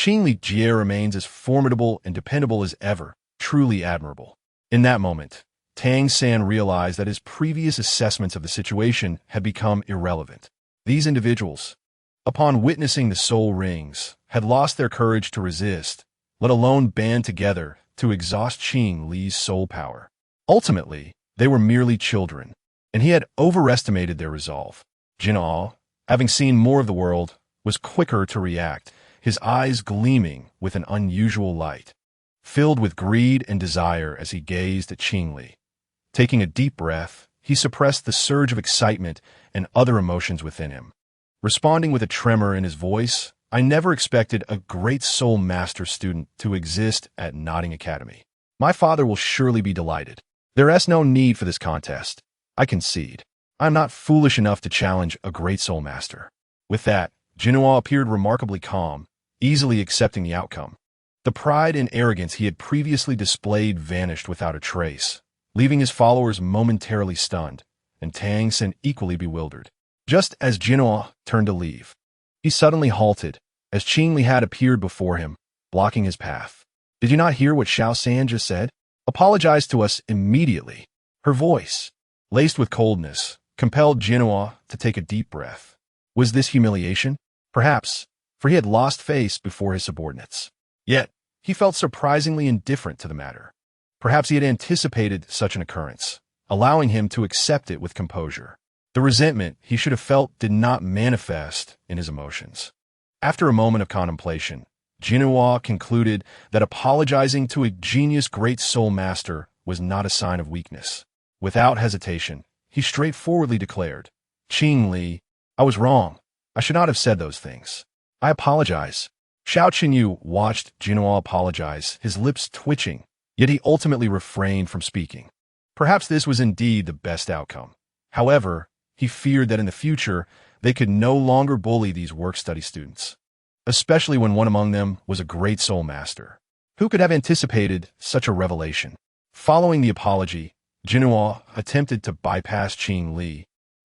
Qing Li Jie remains as formidable and dependable as ever, truly admirable. In that moment, Tang San realized that his previous assessments of the situation had become irrelevant. These individuals, upon witnessing the soul rings, had lost their courage to resist, let alone band together to exhaust Qing Li's soul power. Ultimately, they were merely children, and he had overestimated their resolve. Jinhao, having seen more of the world, was quicker to react, his eyes gleaming with an unusual light, filled with greed and desire as he gazed at Qingli. Taking a deep breath, he suppressed the surge of excitement and other emotions within him. Responding with a tremor in his voice, "I never expected a great soul master student to exist at Nodding Academy. My father will surely be delighted. There is no need for this contest. I concede. I am not foolish enough to challenge a great soul master." With that, Jinhao appeared remarkably calm, easily accepting the outcome. The pride and arrogance he had previously displayed vanished without a trace, leaving his followers momentarily stunned, and Tang Sen equally bewildered. Just as Jinhao turned to leave, he suddenly halted, as Qingli had appeared before him, blocking his path. "Did you not hear what Xiao San just said? Apologize to us immediately." Her voice, laced with coldness, compelled Jinhao to take a deep breath. Was this humiliation? Perhaps, for he had lost face before his subordinates. Yet, he felt surprisingly indifferent to the matter. Perhaps he had anticipated such an occurrence, allowing him to accept it with composure. The resentment he should have felt did not manifest in his emotions. After a moment of contemplation, Jinhao concluded that apologizing to a genius great soul master was not a sign of weakness. Without hesitation, he straightforwardly declared, "Qingli, I was wrong. I should not have said those things. I apologize." Xiao Qinyu watched Jinhao apologize, his lips twitching, yet he ultimately refrained from speaking. Perhaps this was indeed the best outcome. However, he feared that in the future, they could no longer bully these work-study students, especially when one among them was a great soul master. Who could have anticipated such a revelation? Following the apology, Jinhao attempted to bypass Qingli,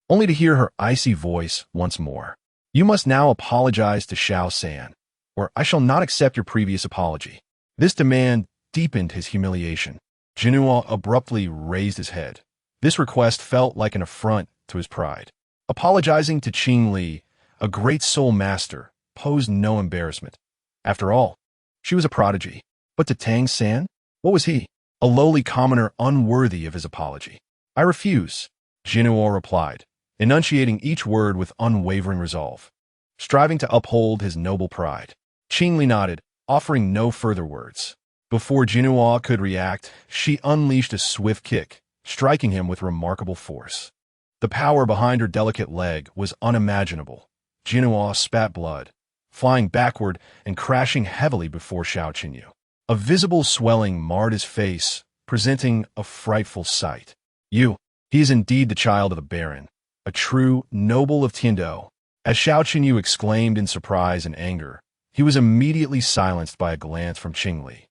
only to hear her icy voice once more. "You must now apologize to Xiao San, or I shall not accept your previous apology." This demand deepened his humiliation. Jinhao abruptly raised his head. This request felt like an affront to his pride. Apologizing to Qingli, a great soul master, posed no embarrassment. After all, she was a prodigy. But to Tang San, what was he? A lowly commoner unworthy of his apology. "I refuse," Jinhao replied, enunciating each word with unwavering resolve, striving to uphold his noble pride. Qingli nodded, offering no further words. Before Jinhao could react, she unleashed a swift kick, striking him with remarkable force. The power behind her delicate leg was unimaginable. Jinhao spat blood, flying backward and crashing heavily before Xiao Qinyu. A visible swelling marred his face, presenting a frightful sight. He is indeed the child of the Baron, a true noble of Tiando." As Xiao Qinyu exclaimed in surprise and anger, he was immediately silenced by a glance from Qingli,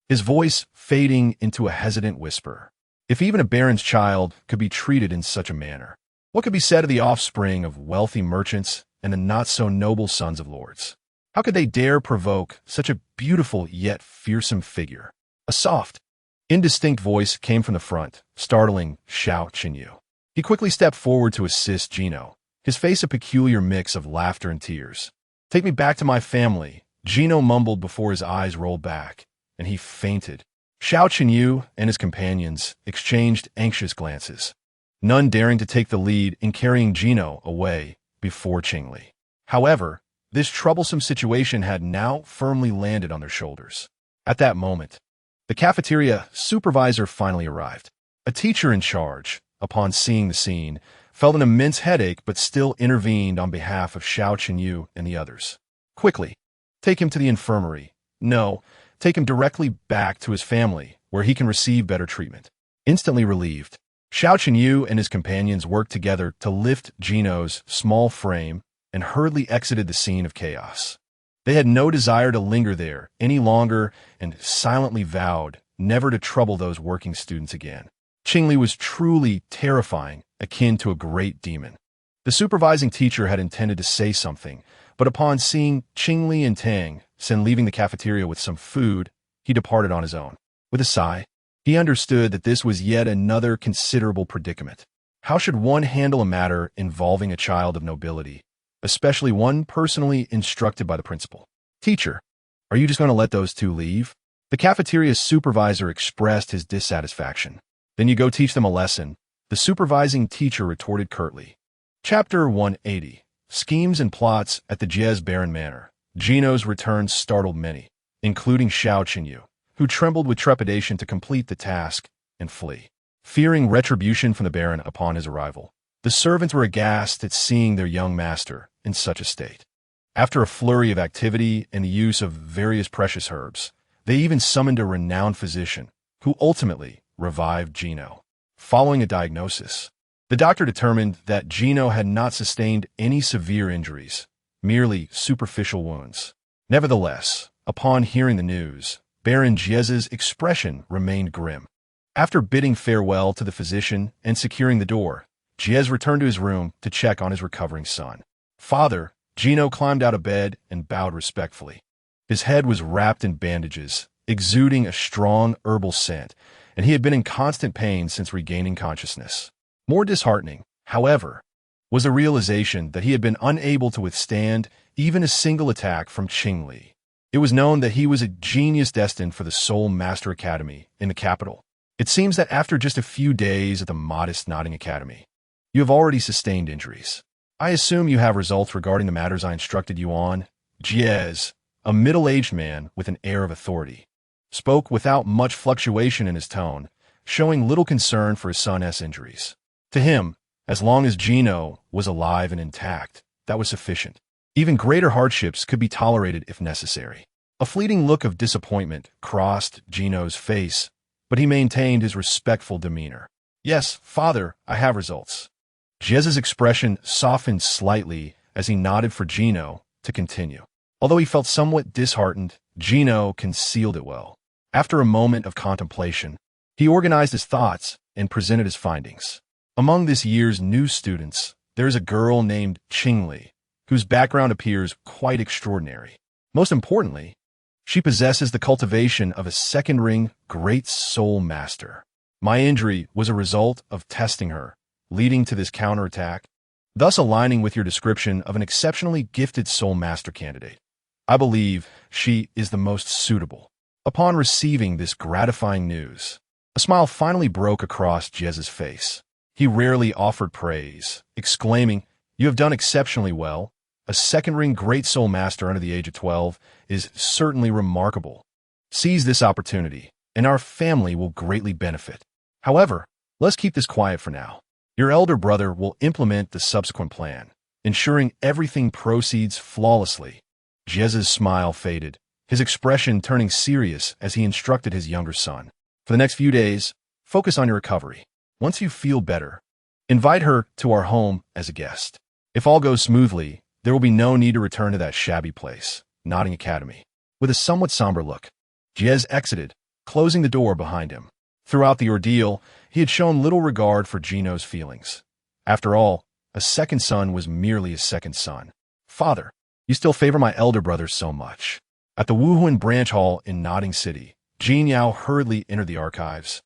his voice fading into a hesitant whisper. If even a baron's child could be treated in such a manner, what could be said of the offspring of wealthy merchants and the not-so-noble sons of lords? How could they dare provoke such a beautiful yet fearsome figure? A soft, indistinct voice came from the front, startling Xiao Qinyu. He quickly stepped forward to assist Jinhao, his face a peculiar mix of laughter and tears. "Take me back to my family," Jinhao mumbled before his eyes rolled back, and he fainted. Xiao Qinyu and his companions exchanged anxious glances, none daring to take the lead in carrying Jinhao away before Qingli. However, this troublesome situation had now firmly landed on their shoulders. At that moment, the cafeteria supervisor finally arrived. A teacher in charge, upon seeing the scene, felt an immense headache but still intervened on behalf of Xiao Qinyu and the others. "Quickly, take him to the infirmary. No, take him directly back to his family, where he can receive better treatment." Instantly relieved, Xiao Qinyu and his companions worked together to lift Jinho's small frame and hurriedly exited the scene of chaos. They had no desire to linger there any longer and silently vowed never to trouble those working students again. Qingli was truly terrifying, akin to a great demon. The supervising teacher had intended to say something, but upon seeing Qingli and Tang Sen leaving the cafeteria with some food, he departed on his own. With a sigh, he understood that this was yet another considerable predicament. How should one handle a matter involving a child of nobility, especially one personally instructed by the principal? "Teacher, are you just going to let those two leave?" The cafeteria's supervisor expressed his dissatisfaction. Then you go teach them a lesson, the supervising teacher retorted curtly. Chapter 180. Schemes and Plots at the Jez Baron Manor. Gino's return startled many, including Xiao Qinyu, who trembled with trepidation to complete the task and flee, fearing retribution from the Baron upon his arrival. The servants were aghast at seeing their young master in such a state. After a flurry of activity and the use of various precious herbs, they even summoned a renowned physician, who ultimately revived Gino. Following a diagnosis, the doctor determined that Gino had not sustained any severe injuries, merely superficial wounds. Nevertheless, upon hearing the news, Baron Jez's expression remained grim. After bidding farewell to the physician and securing the door, Jez returned to his room to check on his recovering son. Father, Gino climbed out of bed and bowed respectfully. His head was wrapped in bandages, exuding a strong herbal scent, and he had been in constant pain since regaining consciousness. More disheartening, however, was the realization that he had been unable to withstand even a single attack from Qingli. It was known that he was a genius destined for the Soul Master Academy in the capital. It seems that after just a few days at the modest Nodding Academy, you have already sustained injuries. I assume you have results regarding the matters I instructed you on. Jez, a middle-aged man with an air of authority, spoke without much fluctuation in his tone, showing little concern for his son's injuries. To him, as long as Gino was alive and intact, that was sufficient. Even greater hardships could be tolerated if necessary. A fleeting look of disappointment crossed Gino's face, but he maintained his respectful demeanor. Yes, father, I have results. Jez's expression softened slightly as he nodded for Gino to continue. Although he felt somewhat disheartened, Gino concealed it well. After a moment of contemplation, he organized his thoughts and presented his findings. Among this year's new students, there is a girl named Qingli, whose background appears quite extraordinary. Most importantly, she possesses the cultivation of a second-ring Great Soul Master. My injury was a result of testing her, leading to this counterattack, thus aligning with your description of an exceptionally gifted Soul Master candidate. I believe she is the most suitable. Upon receiving this gratifying news, a smile finally broke across Jez's face. He rarely offered praise, exclaiming, "You have done exceptionally well. A second-ring Great Soul Master under the age of 12 is certainly remarkable. Seize this opportunity, and our family will greatly benefit. However, let's keep this quiet for now. Your elder brother will implement the subsequent plan, ensuring everything proceeds flawlessly." Jez's smile faded, his expression turning serious as he instructed his younger son. For the next few days, focus on your recovery. Once you feel better, invite her to our home as a guest. If all goes smoothly, there will be no need to return to that shabby place, Nodding Academy. With a somewhat somber look, Jez exited, closing the door behind him. Throughout the ordeal, he had shown little regard for Gino's feelings. After all, a second son was merely a second son. Father, you still favor my elder brother so much. At the Wuhuan branch hall in Nodding City, Jin Yao hurriedly entered the archives,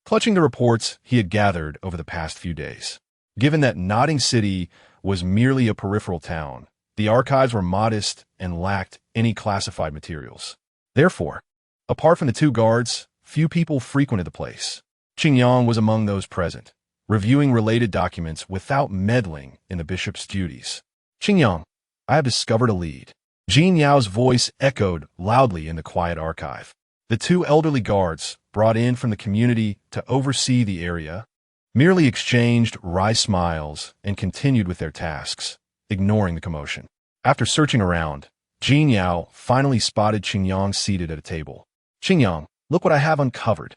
clutching the reports he had gathered over the past few days. Given that Nodding City was merely a peripheral town, the archives were modest and lacked any classified materials. Therefore, apart from the two guards, few people frequented the place. Qingyang was among those present, reviewing related documents without meddling in the bishop's duties. "Qingyang, I have discovered a lead." Jin Yao's voice echoed loudly in the quiet archive. The two elderly guards, brought in from the community to oversee the area, merely exchanged wry smiles and continued with their tasks, ignoring the commotion. After searching around, Jin Yao finally spotted Qingyang seated at a table. "Qingyang, look what I have uncovered."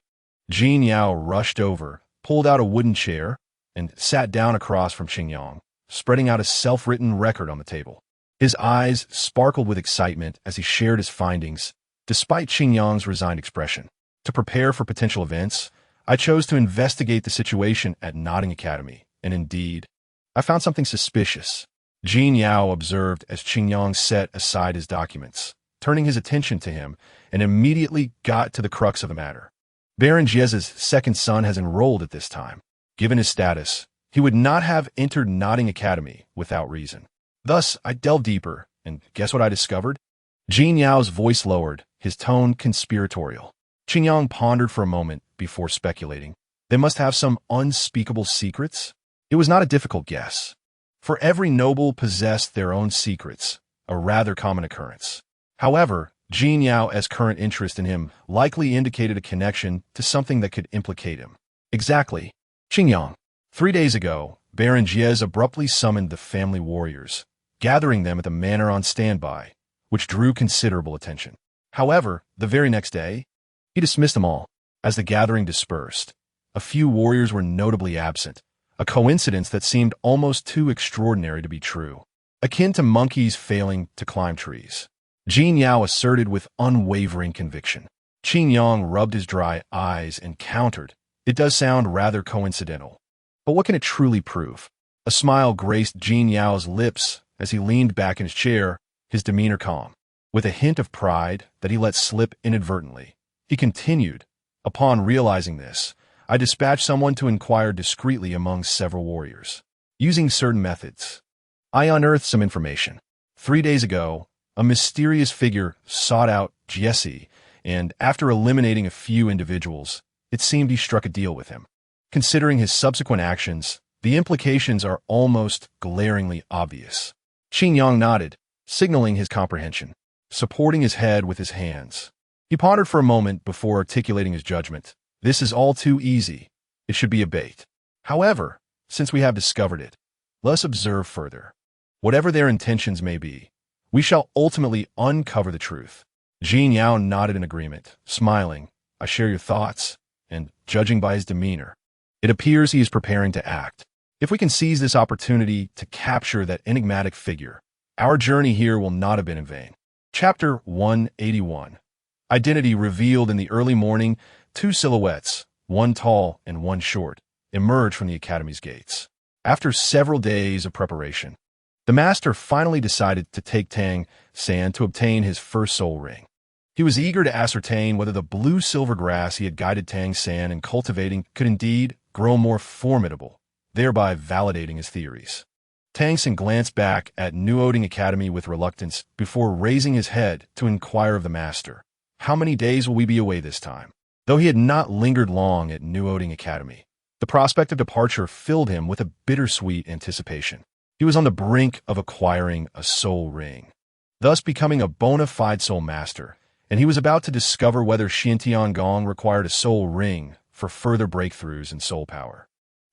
Jin Yao rushed over, pulled out a wooden chair, and sat down across from Qingyang, spreading out a self-written record on the table. His eyes sparkled with excitement as he shared his findings, despite Qingyang's resigned expression. To prepare for potential events, I chose to investigate the situation at Nodding Academy, and indeed, I found something suspicious. Jin Yao observed as Qingyang set aside his documents, turning his attention to him, and immediately got to the crux of the matter. Baron Jez's second son has enrolled at this time. Given his status, he would not have entered Nodding Academy without reason. Thus, I delved deeper, and guess what I discovered? Jin Yao's voice lowered, his tone conspiratorial. Qingyang pondered for a moment before speculating. They must have some unspeakable secrets? It was not a difficult guess. For every noble possessed their own secrets, a rather common occurrence. However, Jin Yao's current interest in him likely indicated a connection to something that could implicate him. Exactly. Qingyang. 3 days ago, Baron Jiez abruptly summoned the family warriors, gathering them at the manor on standby, which drew considerable attention. However, the very next day, he dismissed them all. As the gathering dispersed, a few warriors were notably absent, a coincidence that seemed almost too extraordinary to be true, akin to monkeys failing to climb trees. Jin Yao asserted with unwavering conviction. Qin Yang rubbed his dry eyes and countered, "It does sound rather coincidental. But what can it truly prove?" A smile graced Jin Yao's lips as he leaned back in his chair, his demeanor calm. With a hint of pride that he let slip inadvertently, he continued, "Upon realizing this, I dispatched someone to inquire discreetly among several warriors. Using certain methods, I unearthed some information. 3 days ago, a mysterious figure sought out Jesse, and after eliminating a few individuals, it seemed he struck a deal with him. Considering his subsequent actions, the implications are almost glaringly obvious." Qin Yang nodded, signaling his comprehension, supporting his head with his hands. He pondered for a moment before articulating his judgment. "This is all too easy. It should be a bait. However, since we have discovered it, let us observe further. Whatever their intentions may be, we shall ultimately uncover the truth." Jin Yao nodded in agreement, smiling. "I share your thoughts, and judging by his demeanor, it appears he is preparing to act. If we can seize this opportunity to capture that enigmatic figure, our journey here will not have been in vain." Chapter 181. Identity revealed in the early morning. 2 silhouettes, one tall and one short, emerged from the academy's gates. After several days of preparation, the master finally decided to take Tang San to obtain his first soul ring. He was eager to ascertain whether the blue-silver grass he had guided Tang San in cultivating could indeed grow more formidable, thereby validating his theories. Tang San glanced back at Nuoding Academy with reluctance before raising his head to inquire of the master, "How many days will we be away this time?" Though he had not lingered long at Nuoding Academy, the prospect of departure filled him with a bittersweet anticipation. He was on the brink of acquiring a soul ring, thus becoming a bona fide soul master, and he was about to discover whether Xiantian Gong required a soul ring for further breakthroughs in soul power.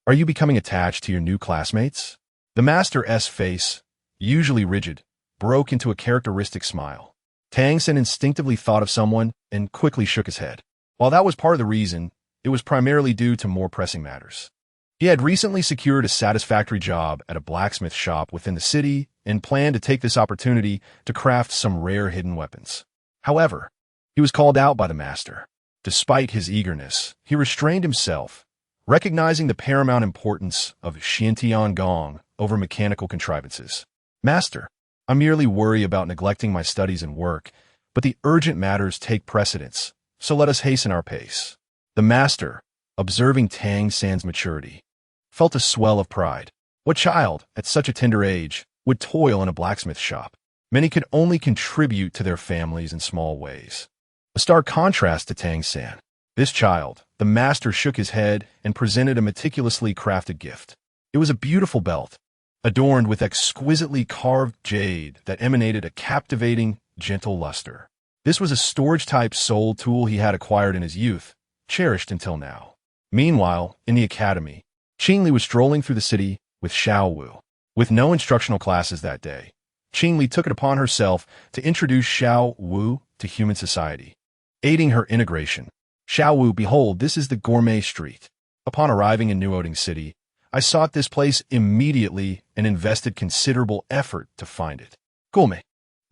"Are you becoming attached to your new classmates?" The master's face, usually rigid, broke into a characteristic smile. Tang San instinctively thought of someone and quickly shook his head. While that was part of the reason, it was primarily due to more pressing matters. He had recently secured a satisfactory job at a blacksmith shop within the city and planned to take this opportunity to craft some rare hidden weapons. However, he was called out by the master. Despite his eagerness, he restrained himself, recognizing the paramount importance of Xiantian Gong over mechanical contrivances. "Master, I merely worry about neglecting my studies and work, but the urgent matters take precedence, so let us hasten our pace." The master, observing Tang San's maturity, felt a swell of pride. What child, at such a tender age, would toil in a blacksmith shop? Many could only contribute to their families in small ways. A stark contrast to Tang San. This child, the master shook his head and presented a meticulously crafted gift. It was a beautiful belt, adorned with exquisitely carved jade that emanated a captivating, gentle luster. This was a storage-type soul tool he had acquired in his youth, cherished until now. Meanwhile, in the academy, Qingli was strolling through the city with Xiao Wu. With no instructional classes that day, Qingli took it upon herself to introduce Xiao Wu to human society, aiding her integration. "Xiao Wu, behold, this is the gourmet street." Upon arriving in Nuoding City, I sought this place immediately and invested considerable effort to find it. "Gourmet,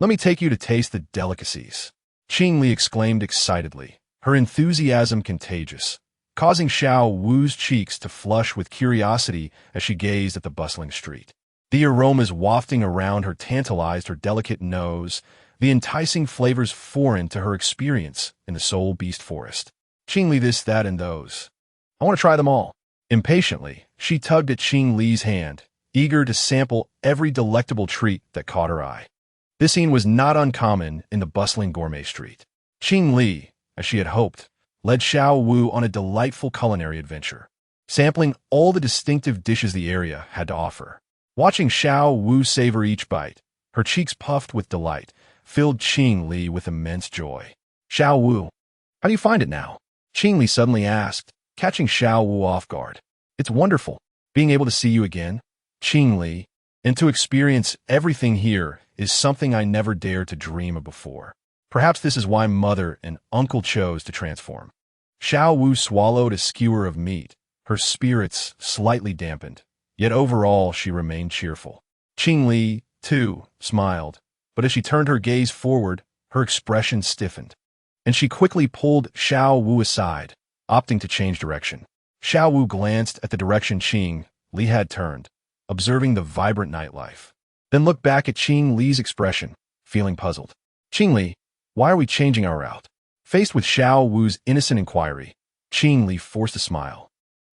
let me take you to taste the delicacies," Qingli exclaimed excitedly, her enthusiasm contagious, causing Xiao Wu's cheeks to flush with curiosity as she gazed at the bustling street. The aromas wafting around her tantalized her delicate nose, the enticing flavors foreign to her experience in the Soul Beast Forest. "Qingli, this, that, and those. I want to try them all." Impatiently, she tugged at Qing Li's hand, eager to sample every delectable treat that caught her eye. This scene was not uncommon in the bustling gourmet street. Qing Li, as she had hoped, led Xiao Wu on a delightful culinary adventure. sampling all the distinctive dishes the area had to offer. Watching Xiao Wu savor each bite, her cheeks puffed with delight, filled Qing Li with immense joy. Xiao Wu, how do you find it now? Qing Li suddenly asked, catching Xiao Wu off guard. It's wonderful, being able to see you again, Qing Li, and to experience everything here is something I never dared to dream of before. Perhaps this is why Mother and Uncle chose to transform. Xiao Wu swallowed a skewer of meat, her spirits slightly dampened, yet overall she remained cheerful. Qing Li, too, smiled, but as she turned her gaze forward, her expression stiffened, and she quickly pulled Xiao Wu aside, opting to change direction. Xiao Wu glanced at the direction Qing Li had turned, observing the vibrant nightlife, then looked back at Qing Li's expression, feeling puzzled. Qing Li, why are we changing our route? Faced with Xiao Wu's innocent inquiry, Qing Li forced a smile.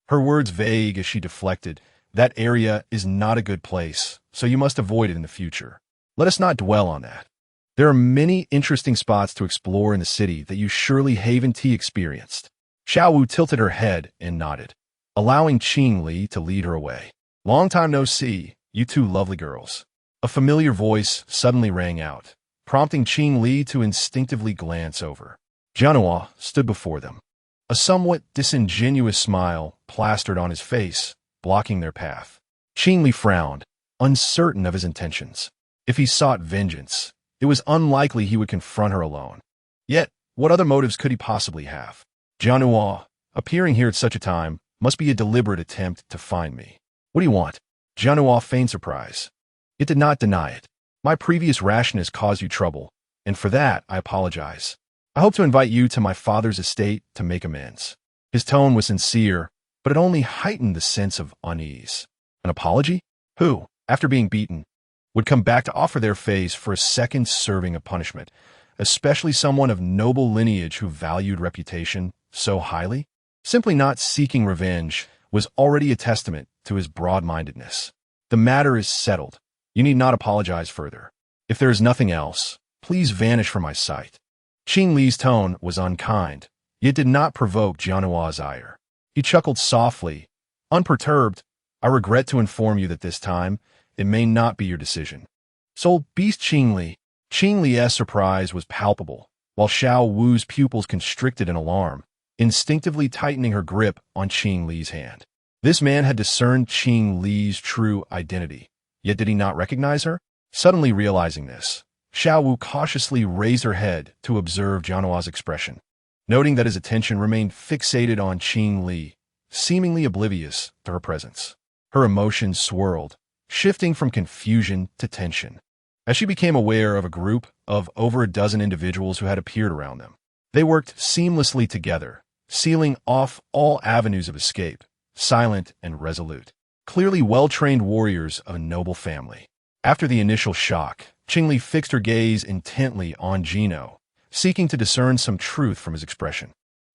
Her words vague as she deflected, that area is not a good place, so you must avoid it in the future. Let us not dwell on that. There are many interesting spots to explore in the city that you surely haven't experienced. Xiao Wu tilted her head and nodded, allowing Qing Li to lead her away. Long time no see, you two lovely girls. A familiar voice suddenly rang out, prompting Qing Li to instinctively glance over. Jianhua stood before them. A somewhat disingenuous smile plastered on his face, blocking their path. Qing Li frowned, uncertain of his intentions. If he sought vengeance, it was unlikely he would confront her alone. Yet, what other motives could he possibly have? Jianhua, appearing here at such a time, must be a deliberate attempt to find me. What do you want? Jianhua feigned surprise. It did not deny it. My previous rashness caused you trouble, and for that I apologize. I hope to invite you to my father's estate to make amends. His tone was sincere, but it only heightened the sense of unease. An apology? Who, after being beaten, would come back to offer their face for a second serving of punishment, especially someone of noble lineage who valued reputation so highly? Simply not seeking revenge was already a testament to his broad-mindedness. The matter is settled. You need not apologize further. If there is nothing else, please vanish from my sight. Qing Li's tone was unkind, yet did not provoke Jianhua's ire. He chuckled softly, unperturbed. I regret to inform you that this time, it may not be your decision. Soul beast Qing Li. Qing Li's surprise was palpable, while Xiao Wu's pupils constricted in alarm, instinctively tightening her grip on Qing Li's hand. This man had discerned Qing Li's true identity, yet did he not recognize her? Suddenly realizing this, Xiao Wu cautiously raised her head to observe Jianhua's expression, noting that his attention remained fixated on Qing Li, seemingly oblivious to her presence. Her emotions swirled, shifting from confusion to tension, as she became aware of a group of over a dozen individuals who had appeared around them. They worked seamlessly together, sealing off all avenues of escape, silent and resolute, clearly well-trained warriors of a noble family. After the initial shock, Qing Li fixed her gaze intently on Gino, seeking to discern some truth from his expression.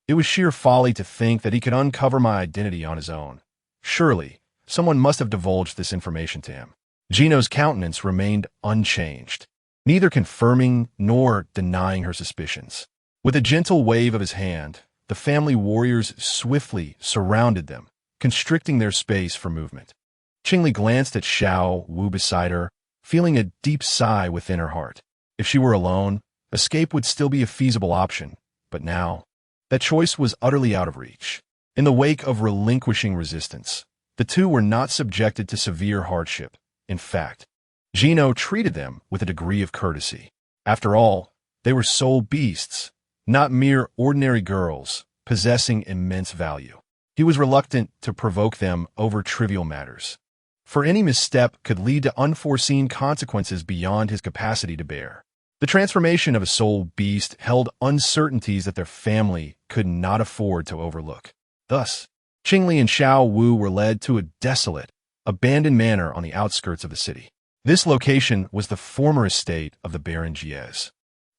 It was sheer folly to think that he could uncover my identity on his own. Surely, someone must have divulged this information to him. Gino's countenance remained unchanged, neither confirming nor denying her suspicions. With a gentle wave of his hand, the family warriors swiftly surrounded them, constricting their space for movement. Qing Li glanced at Xiao Wu beside her, feeling a deep sigh within her heart. If she were alone, escape would still be a feasible option, but now, that choice was utterly out of reach. In the wake of relinquishing resistance, the two were not subjected to severe hardship. In fact, Gino treated them with a degree of courtesy. After all, they were soul beasts, not mere ordinary girls, possessing immense value. He was reluctant to provoke them over trivial matters, for any misstep could lead to unforeseen consequences beyond his capacity to bear. The transformation of a soul beast held uncertainties that their family could not afford to overlook. Thus, Qing Li and Xiao Wu were led to a desolate, abandoned manor on the outskirts of the city. This location was the former estate of the Baron Jiez,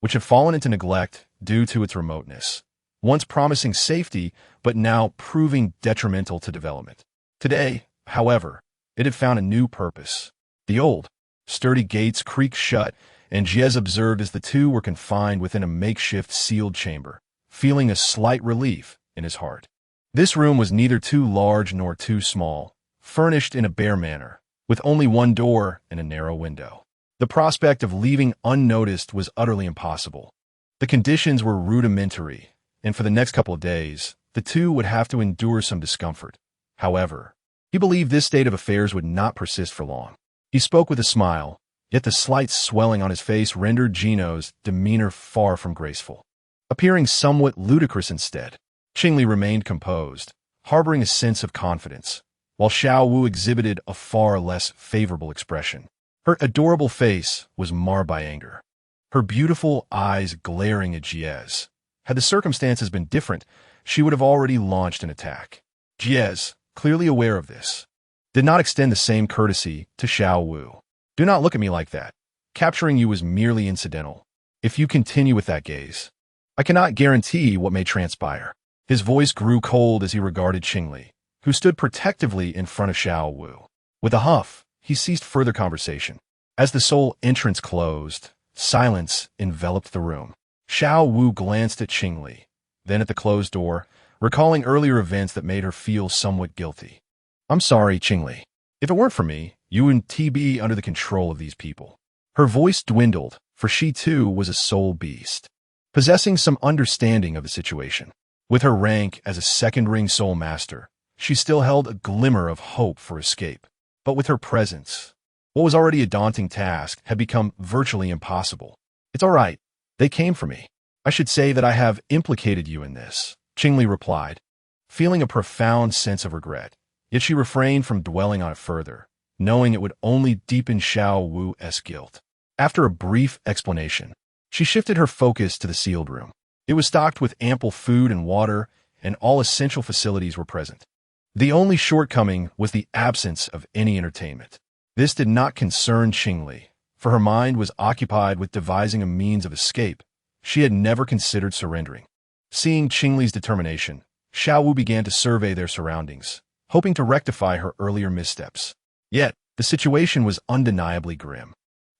which had fallen into neglect due to its remoteness, once promising safety but now proving detrimental to development. Today, however, it had found a new purpose. The old, sturdy gates creaked shut, and Jiez observed as the two were confined within a makeshift sealed chamber, feeling a slight relief in his heart. This room was neither too large nor too small, furnished in a bare manner, with only one door and a narrow window. The prospect of leaving unnoticed was utterly impossible. The conditions were rudimentary, and for the next couple of days, the two would have to endure some discomfort. However, he believed this state of affairs would not persist for long. He spoke with a smile, yet the slight swelling on his face rendered Gino's demeanor far from graceful, appearing somewhat ludicrous instead. Qingli remained composed, harboring a sense of confidence, while Xiao Wu exhibited a far less favorable expression. Her adorable face was marred by anger, her beautiful eyes glaring at Jiez. Had the circumstances been different, she would have already launched an attack. Jiez, clearly aware of this, did not extend the same courtesy to Xiao Wu. Do not look at me like that. Capturing you was merely incidental. If you continue with that gaze, I cannot guarantee what may transpire. His voice grew cold as he regarded Qingli, who stood protectively in front of Xiao Wu. With a huff, he ceased further conversation. As the sole entrance closed, silence enveloped the room. Xiao Wu glanced at Qingli, then at the closed door, recalling earlier events that made her feel somewhat guilty. I'm sorry, Qingli. If it weren't for me, you wouldn't be under the control of these people. Her voice dwindled, for she too was a soul beast, possessing some understanding of the situation. With her rank as a second-ring soul master, she still held a glimmer of hope for escape. But with her presence, what was already a daunting task had become virtually impossible. It's all right. They came for me. I should say that I have implicated you in this, Qingli replied, feeling a profound sense of regret. Yet she refrained from dwelling on it further, knowing it would only deepen Xiao Wu's guilt. After a brief explanation, she shifted her focus to the sealed room. It was stocked with ample food and water, and all essential facilities were present. The only shortcoming was the absence of any entertainment. This did not concern Qingli, for her mind was occupied with devising a means of escape. She had never considered surrendering. Seeing Qingli's determination, Xiao Wu began to survey their surroundings, hoping to rectify her earlier missteps. Yet, the situation was undeniably grim.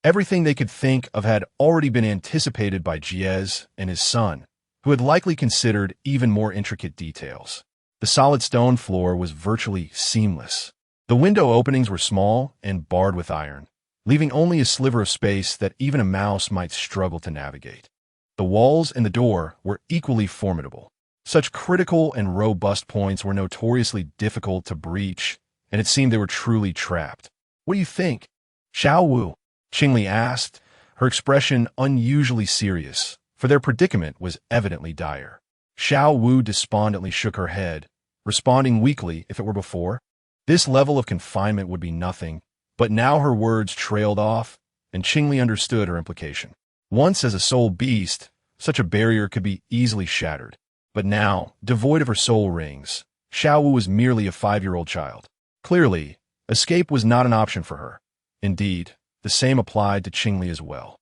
Everything they could think of had already been anticipated by Jiez and his son, who had likely considered even more intricate details. The solid stone floor was virtually seamless. The window openings were small and barred with iron, leaving only a sliver of space that even a mouse might struggle to navigate. The walls and the door were equally formidable. Such critical and robust points were notoriously difficult to breach, and it seemed they were truly trapped. What do you think? Xiao Wu, Qingli asked, her expression unusually serious, for their predicament was evidently dire. Xiao Wu despondently shook her head, responding weakly if it were before. This level of confinement would be nothing, but now her words trailed off, and Qingli understood her implication. Once as a soul beast, such a barrier could be easily shattered. But now, devoid of her soul rings, Xiao Wu was merely a 5-year-old child. Clearly, escape was not an option for her. Indeed, the same applied to Qingli as well.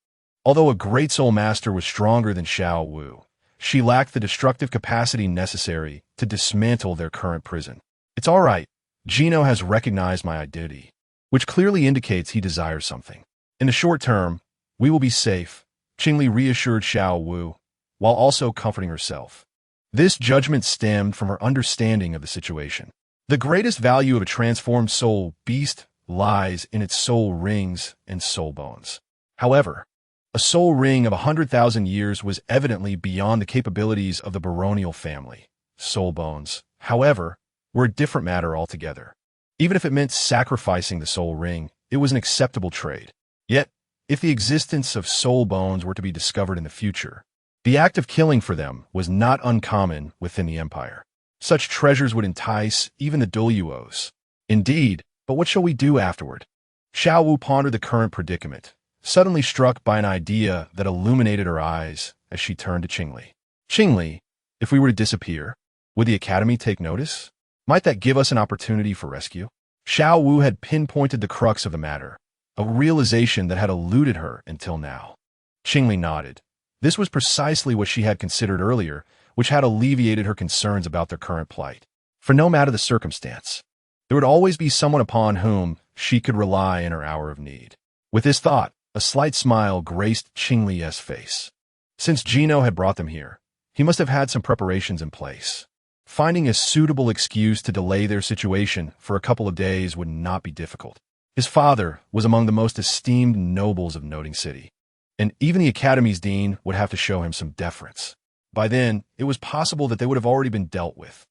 Although a great soul master was stronger than Xiao Wu, she lacked the destructive capacity necessary to dismantle their current prison. It's all right. Gino has recognized my identity, which clearly indicates he desires something. In the short term, we will be safe, Qingli reassured Xiao Wu, while also comforting herself. This judgment stemmed from her understanding of the situation. The greatest value of a transformed soul beast lies in its soul rings and soul bones. However, a soul ring of 100,000 years was evidently beyond the capabilities of the baronial family. Soul bones, however, were a different matter altogether. Even if it meant sacrificing the soul ring, it was an acceptable trade. Yet, if the existence of soul bones were to be discovered in the future, the act of killing for them was not uncommon within the empire. Such treasures would entice even the Douluos. Indeed, but what shall we do afterward? Xiao Wu pondered the current predicament, suddenly struck by an idea that illuminated her eyes as she turned to Qingli. Qingli, if we were to disappear, would the academy take notice? Might that give us an opportunity for rescue? Xiao Wu had pinpointed the crux of the matter, a realization that had eluded her until now. Qingli nodded. This was precisely what she had considered earlier, which had alleviated her concerns about their current plight. For no matter the circumstance, there would always be someone upon whom she could rely in her hour of need. With this thought, a slight smile graced Qingli's face. Since Gino had brought them here, he must have had some preparations in place. Finding a suitable excuse to delay their situation for a couple of days would not be difficult. His father was among the most esteemed nobles of Noting City, and even the academy's dean would have to show him some deference. By then, it was possible that they would have already been dealt with.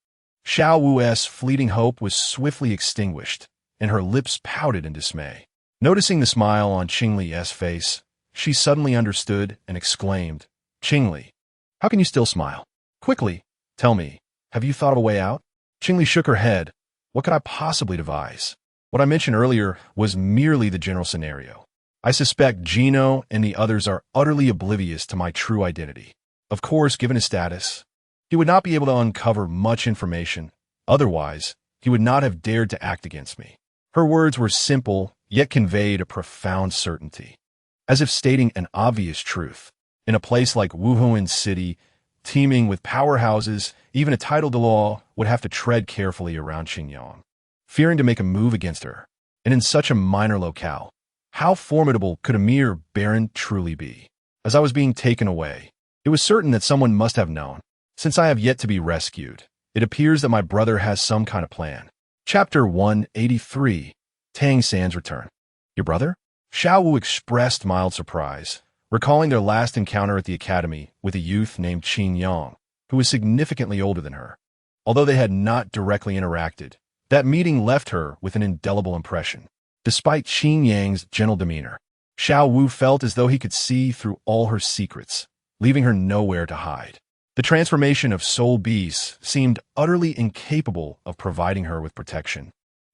Xiao Wu's fleeting hope was swiftly extinguished, and her lips pouted in dismay. Noticing the smile on Qingli's face, she suddenly understood and exclaimed, "Qingli, how can you still smile? Quickly, tell me, have you thought of a way out?" Qingli shook her head. "What could I possibly devise? What I mentioned earlier was merely the general scenario. I suspect Gino and the others are utterly oblivious to my true identity. Of course, given his status, he would not be able to uncover much information. Otherwise, he would not have dared to act against me." Her words were simple, yet conveyed a profound certainty, as if stating an obvious truth. In a place like Wuhuan City, teeming with powerhouses, even a title Dalu would have to tread carefully around Qingyang, fearing to make a move against her. And in such a minor locale, how formidable could a mere baron truly be? As I was being taken away, it was certain that someone must have known. Since I have yet to be rescued, it appears that my brother has some kind of plan. Chapter 183, Tang San's Return. Your brother? Xiao Wu expressed mild surprise, recalling their last encounter at the academy with a youth named Qin Yang, who was significantly older than her. Although they had not directly interacted, that meeting left her with an indelible impression. Despite Qin Yang's gentle demeanor, Xiao Wu felt as though he could see through all her secrets, leaving her nowhere to hide. The transformation of soul beasts seemed utterly incapable of providing her with protection.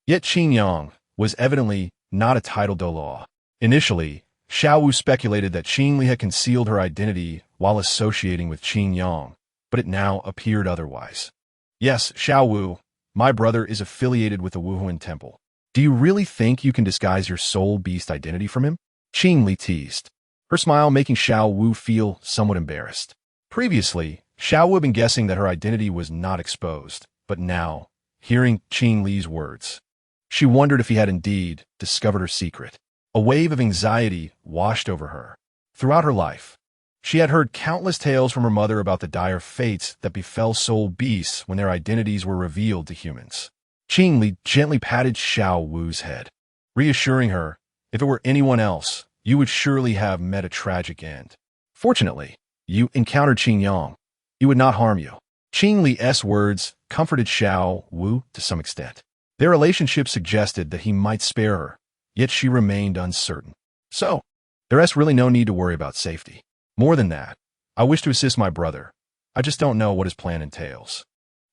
Yet Qin Yang was evidently not a title Dalu. Initially, Xiao Wu speculated that Qingli had concealed her identity while associating with Qin Yang, but it now appeared otherwise. "Yes, Xiao Wu, my brother is affiliated with the Wuhuan Temple. Do you really think you can disguise your soul beast identity from him?" Qingli teased, her smile making Xiao Wu feel somewhat embarrassed. Previously, Xiao Wu had been guessing that her identity was not exposed, but now, hearing Qingli's words, she wondered if he had indeed discovered her secret. A wave of anxiety washed over her. Throughout her life, she had heard countless tales from her mother about the dire fates that befell soul beasts when their identities were revealed to humans. Qingli gently patted Xiao Wu's head, reassuring her, "If it were anyone else, you would surely have met a tragic end. Fortunately, you encountered Qin Yang. He would not harm you." Qingli's words comforted Xiao Wu to some extent. Their relationship suggested that he might spare her, yet she remained uncertain. "So, there is really no need to worry about safety. More than that, I wish to assist my brother. I just don't know what his plan entails."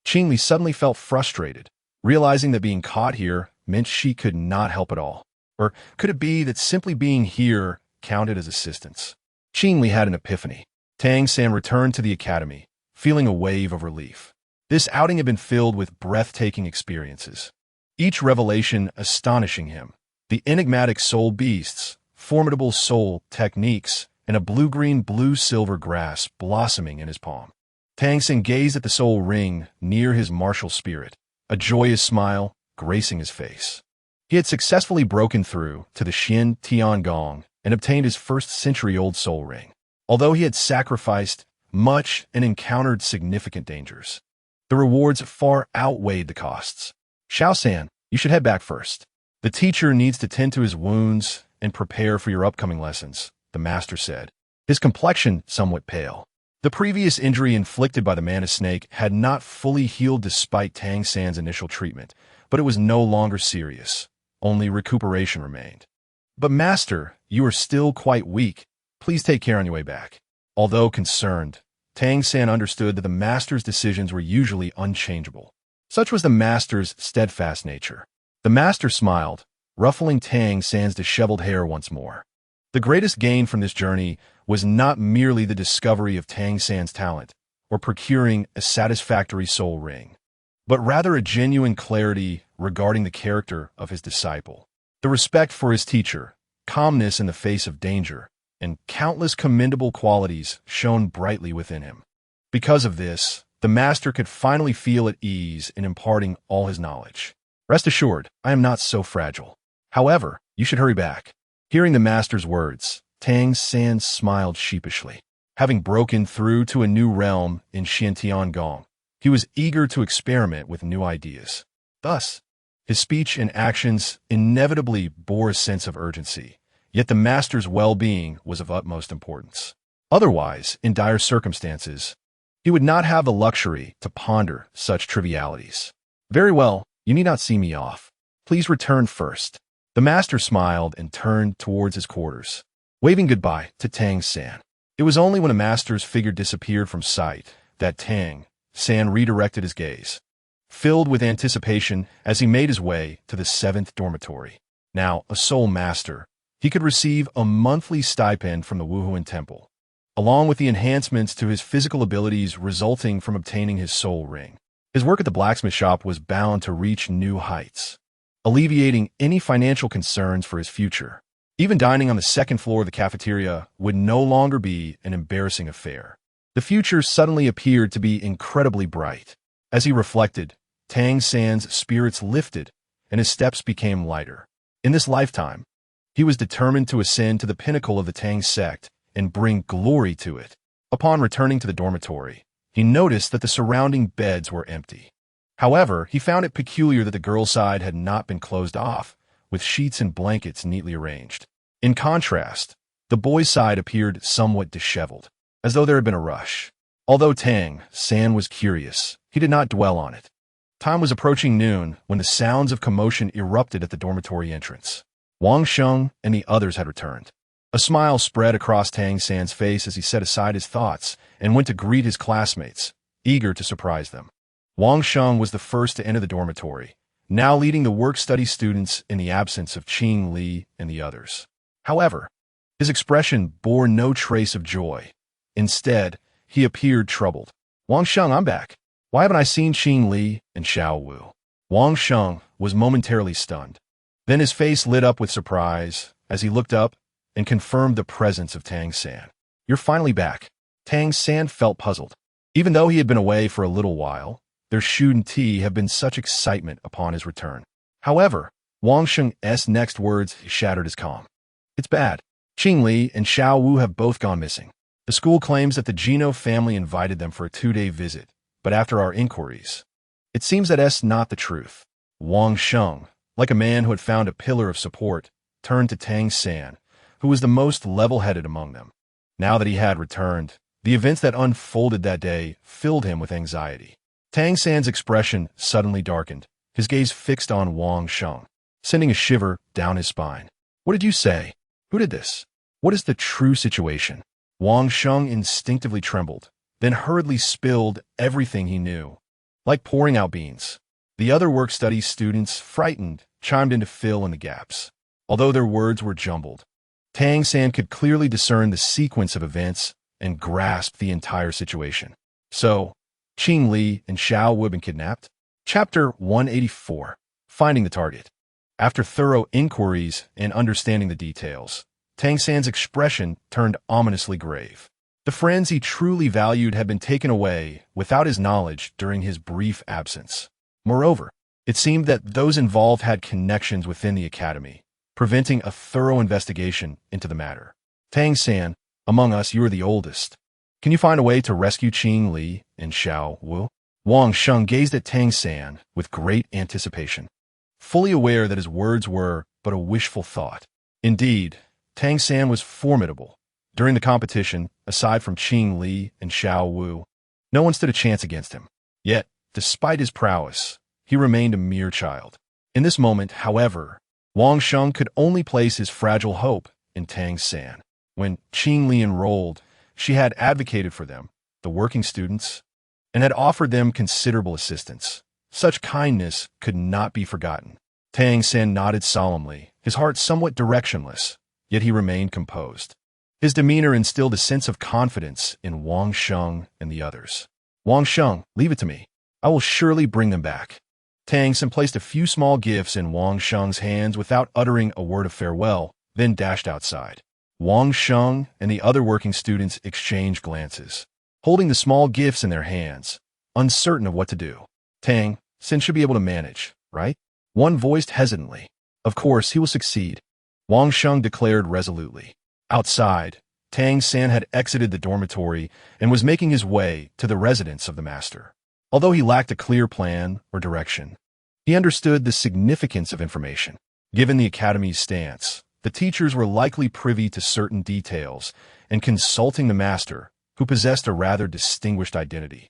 Qingli suddenly felt frustrated, realizing that being caught here meant she could not help at all. Or could it be that simply being here counted as assistance? Qingli had an epiphany. Tang San returned to the academy, feeling a wave of relief. This outing had been filled with breathtaking experiences, each revelation astonishing him. The enigmatic soul beasts, formidable soul techniques, and a blue-green blue-silver grass blossoming in his palm. Tang San gazed at the soul ring near his martial spirit, a joyous smile gracing his face. He had successfully broken through to the Xian Tiangong and obtained his first century-old soul ring. Although he had sacrificed much and encountered significant dangers, the rewards far outweighed the costs. "Xiao San, you should head back first. The teacher needs to tend to his wounds and prepare for your upcoming lessons," the master said, his complexion somewhat pale. The previous injury inflicted by the mana snake had not fully healed despite Tang San's initial treatment, but it was no longer serious. Only recuperation remained. "But master, you are still quite weak. Please take care on your way back." Although concerned, Tang San understood that the master's decisions were usually unchangeable. Such was the master's steadfast nature. The master smiled, ruffling Tang San's disheveled hair once more. The greatest gain from this journey was not merely the discovery of Tang San's talent or procuring a satisfactory soul ring, but rather a genuine clarity regarding the character of his disciple. The respect for his teacher, calmness in the face of danger, and countless commendable qualities shone brightly within him. Because of this, the master could finally feel at ease in imparting all his knowledge. "Rest assured, I am not so fragile. However, you should hurry back." Hearing the master's words, Tang San smiled sheepishly. Having broken through to a new realm in Xiantiangong, He was eager to experiment with new ideas. Thus, his speech and actions inevitably bore a sense of urgency, yet the master's well-being was of utmost importance. Otherwise, in dire circumstances, he would not have the luxury to ponder such trivialities. Very well, you need not see me off. Please return first. The master smiled and turned towards his quarters, waving goodbye to Tang San. It was only when the master's figure disappeared from sight that Tang San redirected his gaze, filled with anticipation as he made his way to the 7th dormitory. Now, a soul master, he could receive a monthly stipend from the Wuhuan Temple, along with the enhancements to his physical abilities resulting from obtaining his soul ring. His work at the blacksmith shop was bound to reach new heights, alleviating any financial concerns for his future. Even dining on the 2nd floor of the cafeteria would no longer be an embarrassing affair. The future suddenly appeared to be incredibly bright. As he reflected, Tang San's spirits lifted and his steps became lighter. In this lifetime, he was determined to ascend to the pinnacle of the Tang sect and bring glory to it. Upon returning to the dormitory, he noticed that the surrounding beds were empty. However, he found it peculiar that the girls' side had not been closed off, with sheets and blankets neatly arranged. In contrast, the boys' side appeared somewhat disheveled, as though there had been a rush. Although Tang San was curious, he did not dwell on it. Time was approaching noon when the sounds of commotion erupted at the dormitory entrance. Wang Sheng and the others had returned. A smile spread across Tang San's face as he set aside his thoughts and went to greet his classmates, eager to surprise them. Wang Sheng was the first to enter the dormitory, now leading the work-study students in the absence of Qing Li and the others. However, his expression bore no trace of joy. Instead, he appeared troubled. Wang Sheng, I'm back. Why haven't I seen Qing Li and Xiao Wu? Wang Sheng was momentarily stunned. Then his face lit up with surprise as he looked up and confirmed the presence of Tang San. You're finally back. Tang San felt puzzled. Even though he had been away for a little while, there shouldn't have been such excitement upon his return. However, Wang Sheng's next words shattered his calm. It's bad. Qing Li and Xiao Wu have both gone missing. The school claims that the Gino family invited them for a 2-day visit, but after our inquiries, it seems that that's not the truth. Wang Sheng, like a man who had found a pillar of support, turned to Tang San, who was the most level-headed among them. Now that he had returned, the events that unfolded that day filled him with anxiety. Tang San's expression suddenly darkened, his gaze fixed on Wang Sheng, sending a shiver down his spine. What did you say? Who did this? What is the true situation? Wang Sheng instinctively trembled, then hurriedly spilled everything he knew, like pouring out beans. The other work-study students, frightened, chimed in to fill in the gaps. Although their words were jumbled, Tang San could clearly discern the sequence of events and grasp the entire situation. So, Qing Li and Xiao Wu had been kidnapped? Chapter 184, Finding the Target. After thorough inquiries and understanding the details, Tang San's expression turned ominously grave. The friends he truly valued had been taken away without his knowledge during his brief absence. Moreover, it seemed that those involved had connections within the academy, preventing a thorough investigation into the matter. Tang San, among us you are the oldest. Can you find a way to rescue Qing Li and Xiao Wu? Wang Sheng gazed at Tang San with great anticipation, fully aware that his words were but a wishful thought. Indeed, Tang San was formidable. During the competition, aside from Qing Li and Xiao Wu, no one stood a chance against him. Yet, despite his prowess, he remained a mere child. In this moment, however, Wang Sheng could only place his fragile hope in Tang San. When Qing Li enrolled, she had advocated for them, the working students, and had offered them considerable assistance. Such kindness could not be forgotten. Tang San nodded solemnly, his heart somewhat directionless, yet he remained composed. His demeanor instilled a sense of confidence in Wang Sheng and the others. Wang Sheng, leave it to me. I will surely bring them back. Tang San placed a few small gifts in Wang Sheng's hands without uttering a word of farewell, then dashed outside. Wang Sheng and the other working students exchanged glances, holding the small gifts in their hands, uncertain of what to do. Tang San should be able to manage, right? One voiced hesitantly. Of course, he will succeed, Wang Sheng declared resolutely. Outside, Tang San had exited the dormitory and was making his way to the residence of the master. Although he lacked a clear plan or direction, he understood the significance of information. Given the academy's stance, the teachers were likely privy to certain details, and consulting the master, who possessed a rather distinguished identity,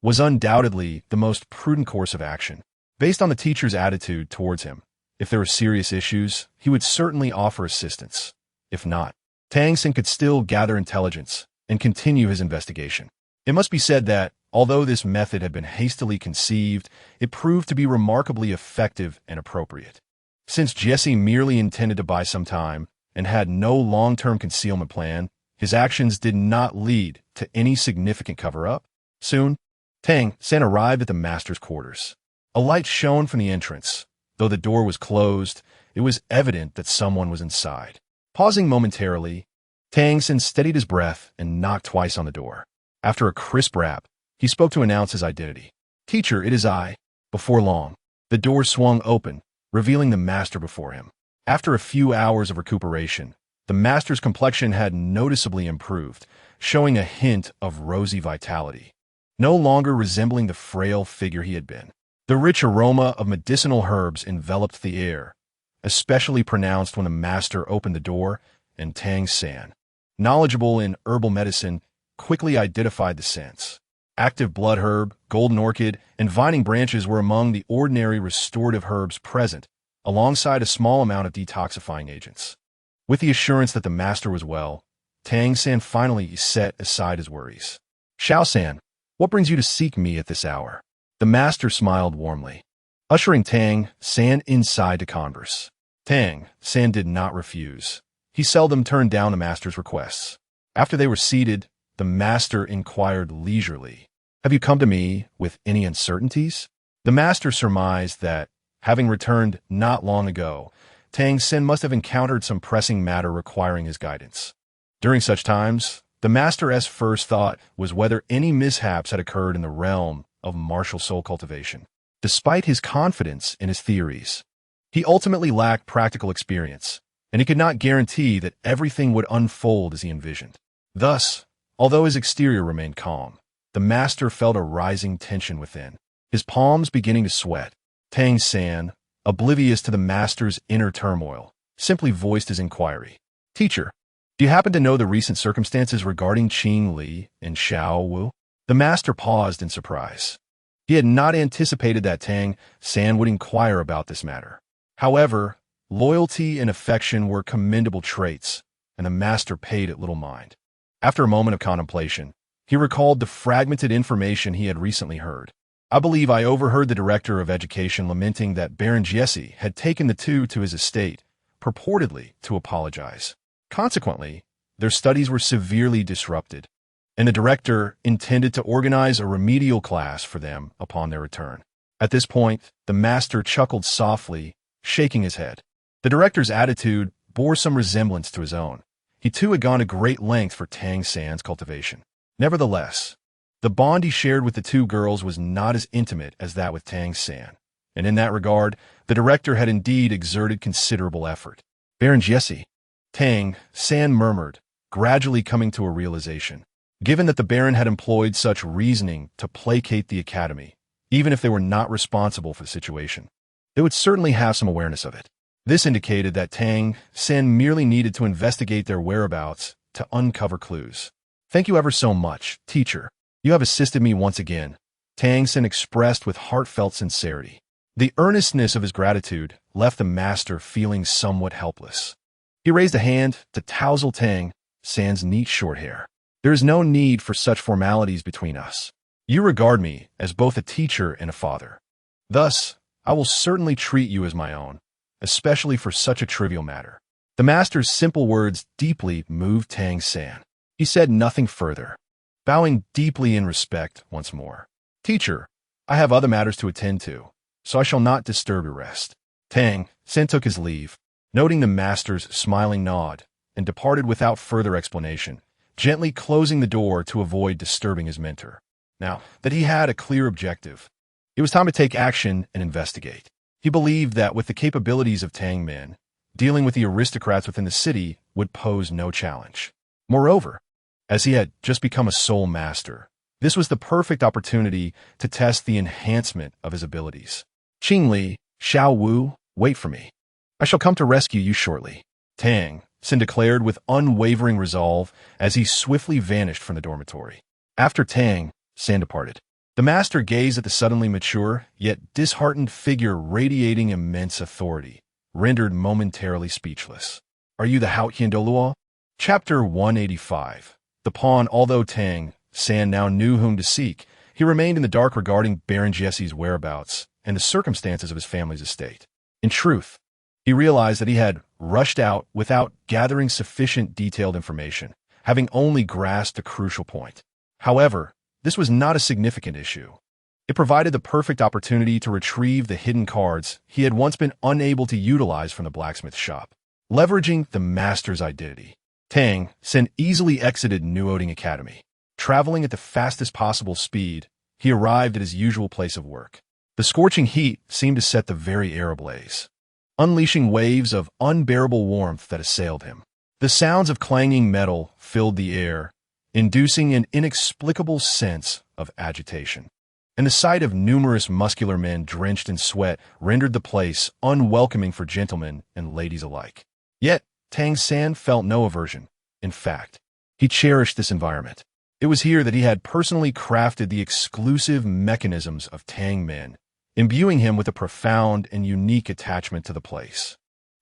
was undoubtedly the most prudent course of action. Based on the teacher's attitude towards him, if there were serious issues, he would certainly offer assistance. If not, Tang Xin could still gather intelligence and continue his investigation. It must be said that, although this method had been hastily conceived, it proved to be remarkably effective and appropriate. Since Jesse merely intended to buy some time and had no long-term concealment plan, his actions did not lead to any significant cover-up. Soon, Tang Xin arrived at the master's quarters. A light shone from the entrance. Though the door was closed, it was evident that someone was inside. Pausing momentarily, Tang Xin steadied his breath and knocked twice on the door. After a crisp rap, he spoke to announce his identity. "Teacher, it is I." Before long, the door swung open, revealing the master before him. After a few hours of recuperation, the master's complexion had noticeably improved, showing a hint of rosy vitality, no longer resembling the frail figure he had been. The rich aroma of medicinal herbs enveloped the air, especially pronounced when the master opened the door, and Tang Xin, knowledgeable in herbal medicine, quickly identified the scents. Active blood herb, golden orchid, and vining branches were among the ordinary restorative herbs present, alongside a small amount of detoxifying agents. With the assurance that the master was well, Tang Xin finally set aside his worries. "Xiao-san, what brings you to seek me at this hour?" The master smiled warmly, ushering Tang Xin inside to converse. Tang Xin did not refuse. He seldom turned down the master's requests. After they were seated, the master inquired leisurely, "Have you come to me with any uncertainties?" The master surmised that, having returned not long ago, Tang Xin must have encountered some pressing matter requiring his guidance. During such times, the master's first thought was whether any mishaps had occurred in the realm of martial soul cultivation. Despite his confidence in his theories, he ultimately lacked practical experience, and he could not guarantee that everything would unfold as he envisioned. Thus, although his exterior remained calm, the master felt a rising tension within, his palms beginning to sweat. Tang Xin, oblivious to the master's inner turmoil, simply voiced his inquiry. "Teacher, do you happen to know the recent circumstances regarding Qing Li and Xiao Wu?" The master paused in surprise. He had not anticipated that Tang Xin would inquire about this matter. However, loyalty and affection were commendable traits, and the master paid it little mind. After a moment of contemplation, he recalled the fragmented information he had recently heard. "I believe I overheard the director of education lamenting that Baron Jesse had taken the two to his estate, purportedly to apologize. Consequently, their studies were severely disrupted, and the director intended to organize a remedial class for them upon their return." At this point, the master chuckled softly, shaking his head. The director's attitude bore some resemblance to his own. He too had gone to great length for Tang Xin's cultivation. Nevertheless, the bond he shared with the two girls was not as intimate as that with Tang Xin, and in that regard, the director had indeed exerted considerable effort. "Baron Jesse," Tang Xin murmured, gradually coming to a realization. Given that the Baron had employed such reasoning to placate the academy, even if they were not responsible for the situation, they would certainly have some awareness of it. This indicated that Tang Xin merely needed to investigate their whereabouts to uncover clues. "Thank you ever so much, teacher. You have assisted me once again," Tang Xin expressed with heartfelt sincerity. The earnestness of his gratitude left the master feeling somewhat helpless. He raised a hand to tousle Tang Xin's neat short hair. "There is no need for such formalities between us. You regard me as both a teacher and a father. Thus, I will certainly treat you as my own, especially for such a trivial matter." The master's simple words deeply moved Tang Xin. He said nothing further, bowing deeply in respect once more. "Teacher, I have other matters to attend to, so I shall not disturb your rest." Tang Xin took his leave, noting the master's smiling nod, and departed without further explanation, gently closing the door to avoid disturbing his mentor. Now that he had a clear objective, it was time to take action and investigate. He believed that with the capabilities of Tang Min, dealing with the aristocrats within the city would pose no challenge. Moreover, as he had just become a soul master, This was the perfect opportunity to test the enhancement of his abilities. Qingli, Xiao Wu, wait for me. I shall come to rescue you shortly. Tang, Sin declared with unwavering resolve as he swiftly vanished from the dormitory. After Tang, Sin departed. The master gazed at the suddenly mature, yet disheartened figure radiating immense authority, rendered momentarily speechless. Are you the Haotian Douluo? Chapter 185. The pawn. Although Tang, San now knew whom to seek, he remained in the dark regarding Baron Jesse's whereabouts and the circumstances of his family's estate. In truth, he realized that he had rushed out without gathering sufficient detailed information, having only grasped a crucial point. However, this was not a significant issue. It provided the perfect opportunity to retrieve the hidden cards he had once been unable to utilize from the blacksmith shop. Leveraging the master's identity, Tang Sin easily exited Nuoding Academy. Traveling at the fastest possible speed, he arrived at his usual place of work. The scorching heat seemed to set the very air ablaze, unleashing waves of unbearable warmth that assailed him. The sounds of clanging metal filled the air, inducing an inexplicable sense of agitation. And the sight of numerous muscular men drenched in sweat rendered the place unwelcoming for gentlemen and ladies alike. Yet, Tang San felt no aversion. In fact, he cherished this environment. It was here that he had personally crafted the exclusive mechanisms of Tang men, imbuing him with a profound and unique attachment to the place.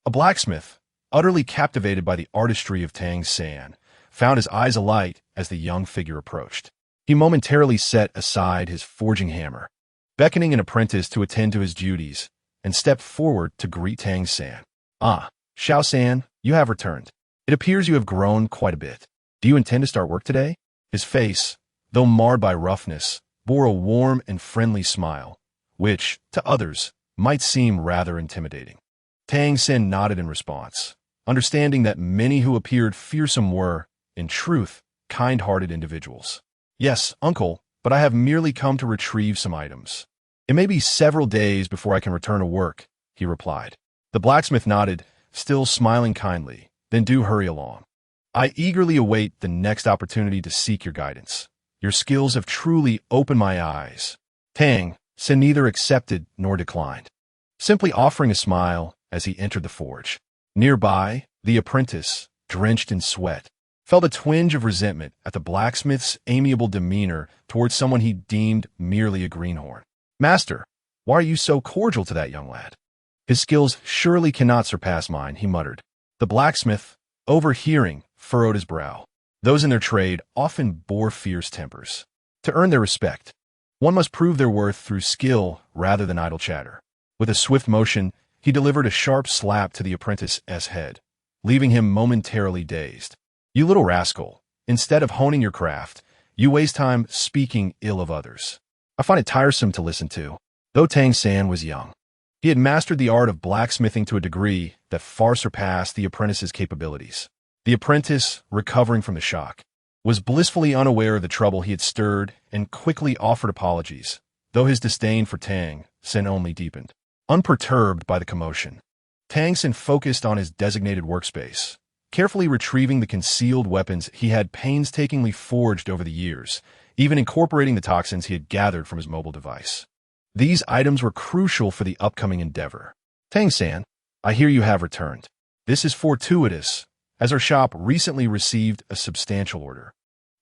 A blacksmith, utterly captivated by the artistry of Tang San, found his eyes alight as the young figure approached. He momentarily set aside his forging hammer, beckoning an apprentice to attend to his duties, and stepped forward to greet Tang San. Ah, Xiao San, you have returned. It appears you have grown quite a bit. Do you intend to start work today? His face, though marred by roughness, bore a warm and friendly smile, which, to others, might seem rather intimidating. Tang Sin nodded in response, understanding that many who appeared fearsome were, in truth, kind-hearted individuals. Yes, uncle, but I have merely come to retrieve some items. It may be several days before I can return to work, he replied. The blacksmith nodded, still smiling kindly. Then do hurry along. I eagerly await the next opportunity to seek your guidance. Your skills have truly opened my eyes. Tang Sin neither accepted nor declined, simply offering a smile as he entered the forge. Nearby, the apprentice, drenched in sweat, felt a twinge of resentment at the blacksmith's amiable demeanor towards someone he deemed merely a greenhorn. Master, why are you so cordial to that young lad? His skills surely cannot surpass mine, he muttered. The blacksmith, overhearing, furrowed his brow. Those in their trade often bore fierce tempers. To earn their respect, one must prove their worth through skill rather than idle chatter. With a swift motion, he delivered a sharp slap to the apprentice's head, leaving him momentarily dazed. You little rascal, instead of honing your craft, you waste time speaking ill of others. I find it tiresome to listen to. Though Tang San was young, he had mastered the art of blacksmithing to a degree that far surpassed the apprentice's capabilities. The apprentice, recovering from the shock, was blissfully unaware of the trouble he had stirred and quickly offered apologies, though his disdain for Tang Sin only deepened. Unperturbed by the commotion, Tang Sin focused on his designated workspace, carefully retrieving the concealed weapons he had painstakingly forged over the years, even incorporating the toxins he had gathered from his mobile device. These items were crucial for the upcoming endeavor. Tang San, I hear you have returned. This is fortuitous, as our shop recently received a substantial order,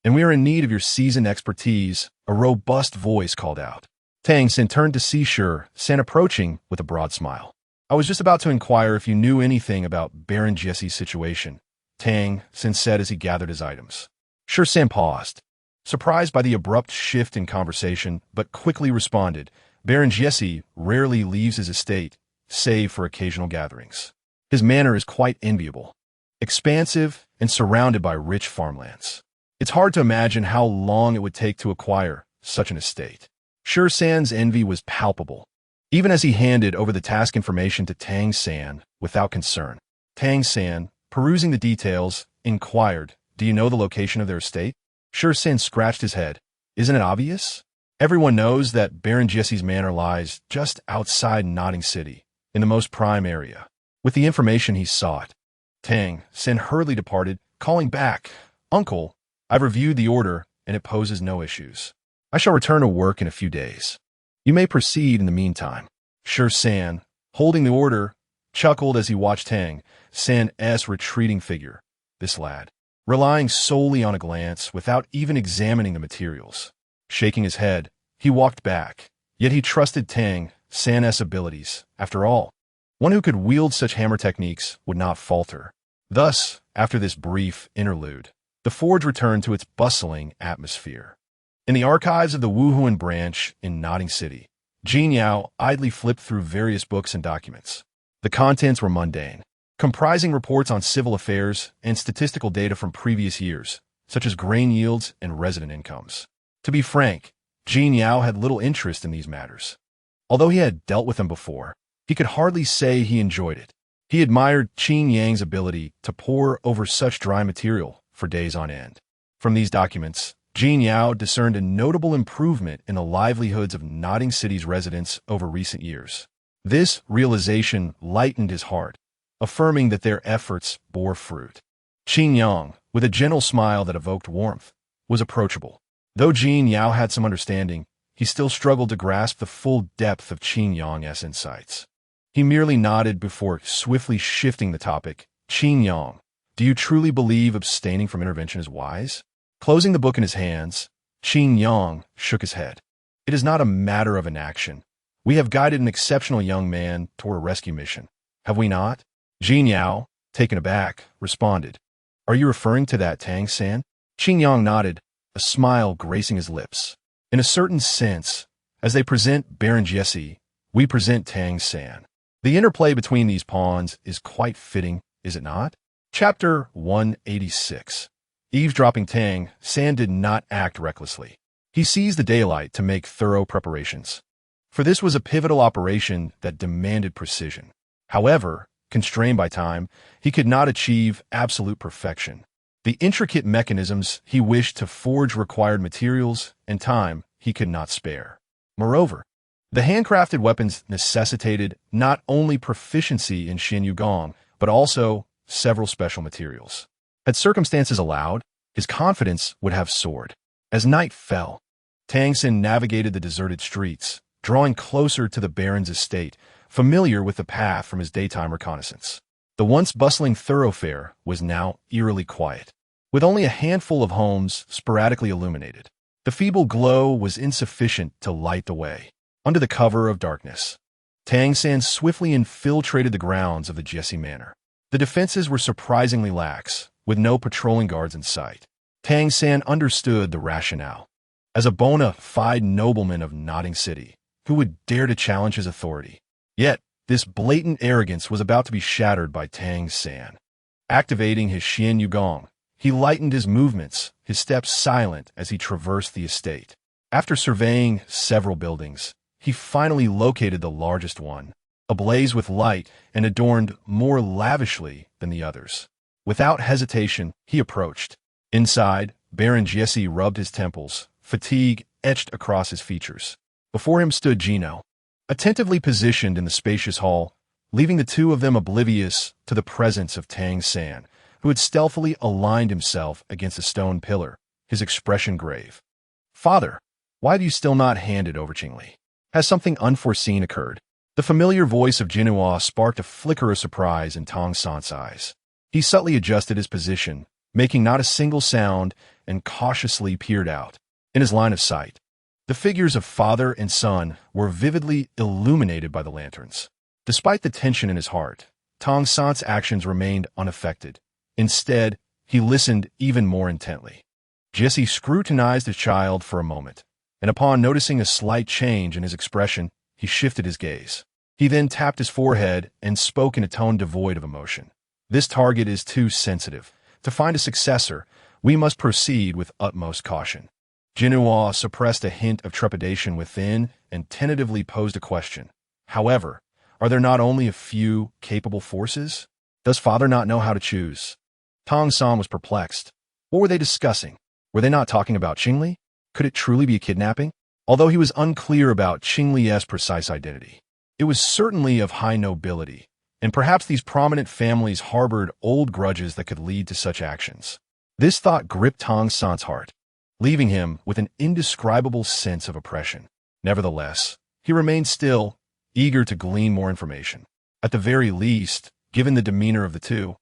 and we are in need of your seasoned expertise, a robust voice called out. Tang Sin turned to see San approaching with a broad smile. I was just about to inquire if you knew anything about Baron Jesse's situation, Tang Sin said as he gathered his items. San paused, surprised by the abrupt shift in conversation, but quickly responded, Baron Jesse rarely leaves his estate, save for occasional gatherings. His manor is quite enviable, expansive, and surrounded by rich farmlands. It's hard to imagine how long it would take to acquire such an estate. San's envy was palpable, even as he handed over the task information to Tang San without concern. Tang San, perusing the details, inquired, Do you know the location of their estate? San scratched his head. Isn't it obvious? Everyone knows that Baron Jesse's manor lies just outside Notting City, in the most prime area. With the information he sought, Tang Sin hurriedly departed, calling back, Uncle, I've reviewed the order, and it poses no issues. I shall return to work in a few days. You may proceed in the meantime. Sure, San, holding the order, chuckled as he watched Tang San's retreating figure. This lad, relying solely on a glance without even examining the materials. Shaking his head, he walked back, yet he trusted Tang San's abilities. After all, one who could wield such hammer techniques would not falter. Thus, after this brief interlude, the forge returned to its bustling atmosphere. In the archives of the Wuhuan branch in Nodding City, Jin Yao idly flipped through various books and documents. The contents were mundane, comprising reports on civil affairs and statistical data from previous years, such as grain yields and resident incomes. To be frank, Jin Yao had little interest in these matters. Although he had dealt with them before, he could hardly say he enjoyed it. He admired Qin Yang's ability to pore over such dry material for days on end. From these documents, Jin Yao discerned a notable improvement in the livelihoods of Nodding City's residents over recent years. This realization lightened his heart, affirming that their efforts bore fruit. Qin Yang, with a gentle smile that evoked warmth, was approachable. Though Jin Yao had some understanding, he still struggled to grasp the full depth of Qin Yang's insights. He merely nodded before swiftly shifting the topic. Qin Yang, do you truly believe abstaining from intervention is wise? Closing the book in his hands, Qin Yang shook his head. It is not a matter of inaction. We have guided an exceptional young man toward a rescue mission, have we not? Jin Yao, taken aback, responded. Are you referring to that Tang San? Qin Yang nodded, a smile gracing his lips. In a certain sense, as they present Baron Jesse, we present Tang San. The interplay between these pawns is quite fitting, is it not? Chapter 186. Eavesdropping. Tang San did not act recklessly. He seized the daylight to make thorough preparations. For this was a pivotal operation that demanded precision. However, constrained by time, he could not achieve absolute perfection. The intricate mechanisms he wished to forge required materials and time he could not spare. Moreover, the handcrafted weapons necessitated not only proficiency in Xin Yugong, but also several special materials. Had circumstances allowed, his confidence would have soared. As night fell, Tang San navigated the deserted streets, drawing closer to the Baron's estate, familiar with the path from his daytime reconnaissance. The once bustling thoroughfare was now eerily quiet, with only a handful of homes sporadically illuminated. The feeble glow was insufficient to light the way. Under the cover of darkness, Tang San swiftly infiltrated the grounds of the Jesse Manor. The defenses were surprisingly lax, with no patrolling guards in sight. Tang San understood the rationale. As a bona fide nobleman of Nodding City, who would dare to challenge his authority? Yet, this blatant arrogance was about to be shattered by Tang San. Activating his Xian Yugong, he lightened his movements, his steps silent as he traversed the estate. After surveying several buildings, he finally located the largest one, ablaze with light and adorned more lavishly than the others. Without hesitation, he approached. Inside, Baron Jesse rubbed his temples, fatigue etched across his features. Before him stood Gino, attentively positioned in the spacious hall, leaving the two of them oblivious to the presence of Tang San, who had stealthily aligned himself against a stone pillar, his expression grave. Father, why do you still not hand it over Qingli? Has something unforeseen occurred? The familiar voice of Jinhua sparked a flicker of surprise in Tang San's eyes. He subtly adjusted his position, making not a single sound, and cautiously peered out. In his line of sight, the figures of father and son were vividly illuminated by the lanterns. Despite the tension in his heart, Tang San's actions remained unaffected. Instead, he listened even more intently. Jesse scrutinized his child for a moment, and upon noticing a slight change in his expression, he shifted his gaze. He then tapped his forehead and spoke in a tone devoid of emotion. This target is too sensitive. To find a successor, we must proceed with utmost caution. Jinhua suppressed a hint of trepidation within and tentatively posed a question. However, are there not only a few capable forces? Does father not know how to choose? Tang San was perplexed. What were they discussing? Were they not talking about Qingli? Could it truly be a kidnapping? Although he was unclear about Qingli's precise identity, it was certainly of high nobility, and perhaps these prominent families harbored old grudges that could lead to such actions. This thought gripped Tang San's heart. leaving him with an indescribable sense of oppression. Nevertheless, he remained still, eager to glean more information. At the very least, given the demeanor of the two,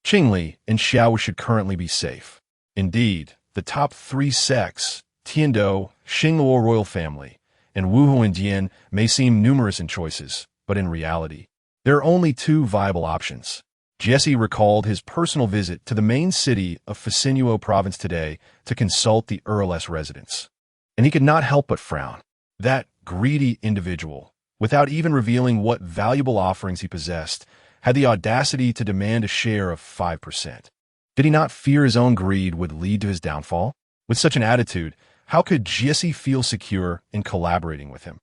Qingli and Xiao should currently be safe. Indeed, the top three sects, Tiando, Xingluo royal family, and Wuhu and Dian, may seem numerous in choices, but in reality, there are only two viable options. Jesse recalled his personal visit to the main city of Fasinuo province today to consult the Earl's residents, and he could not help but frown. That greedy individual, without even revealing what valuable offerings he possessed, had the audacity to demand a share of 5%. Did he not fear his own greed would lead to his downfall? With such an attitude, how could Jesse feel secure in collaborating with him?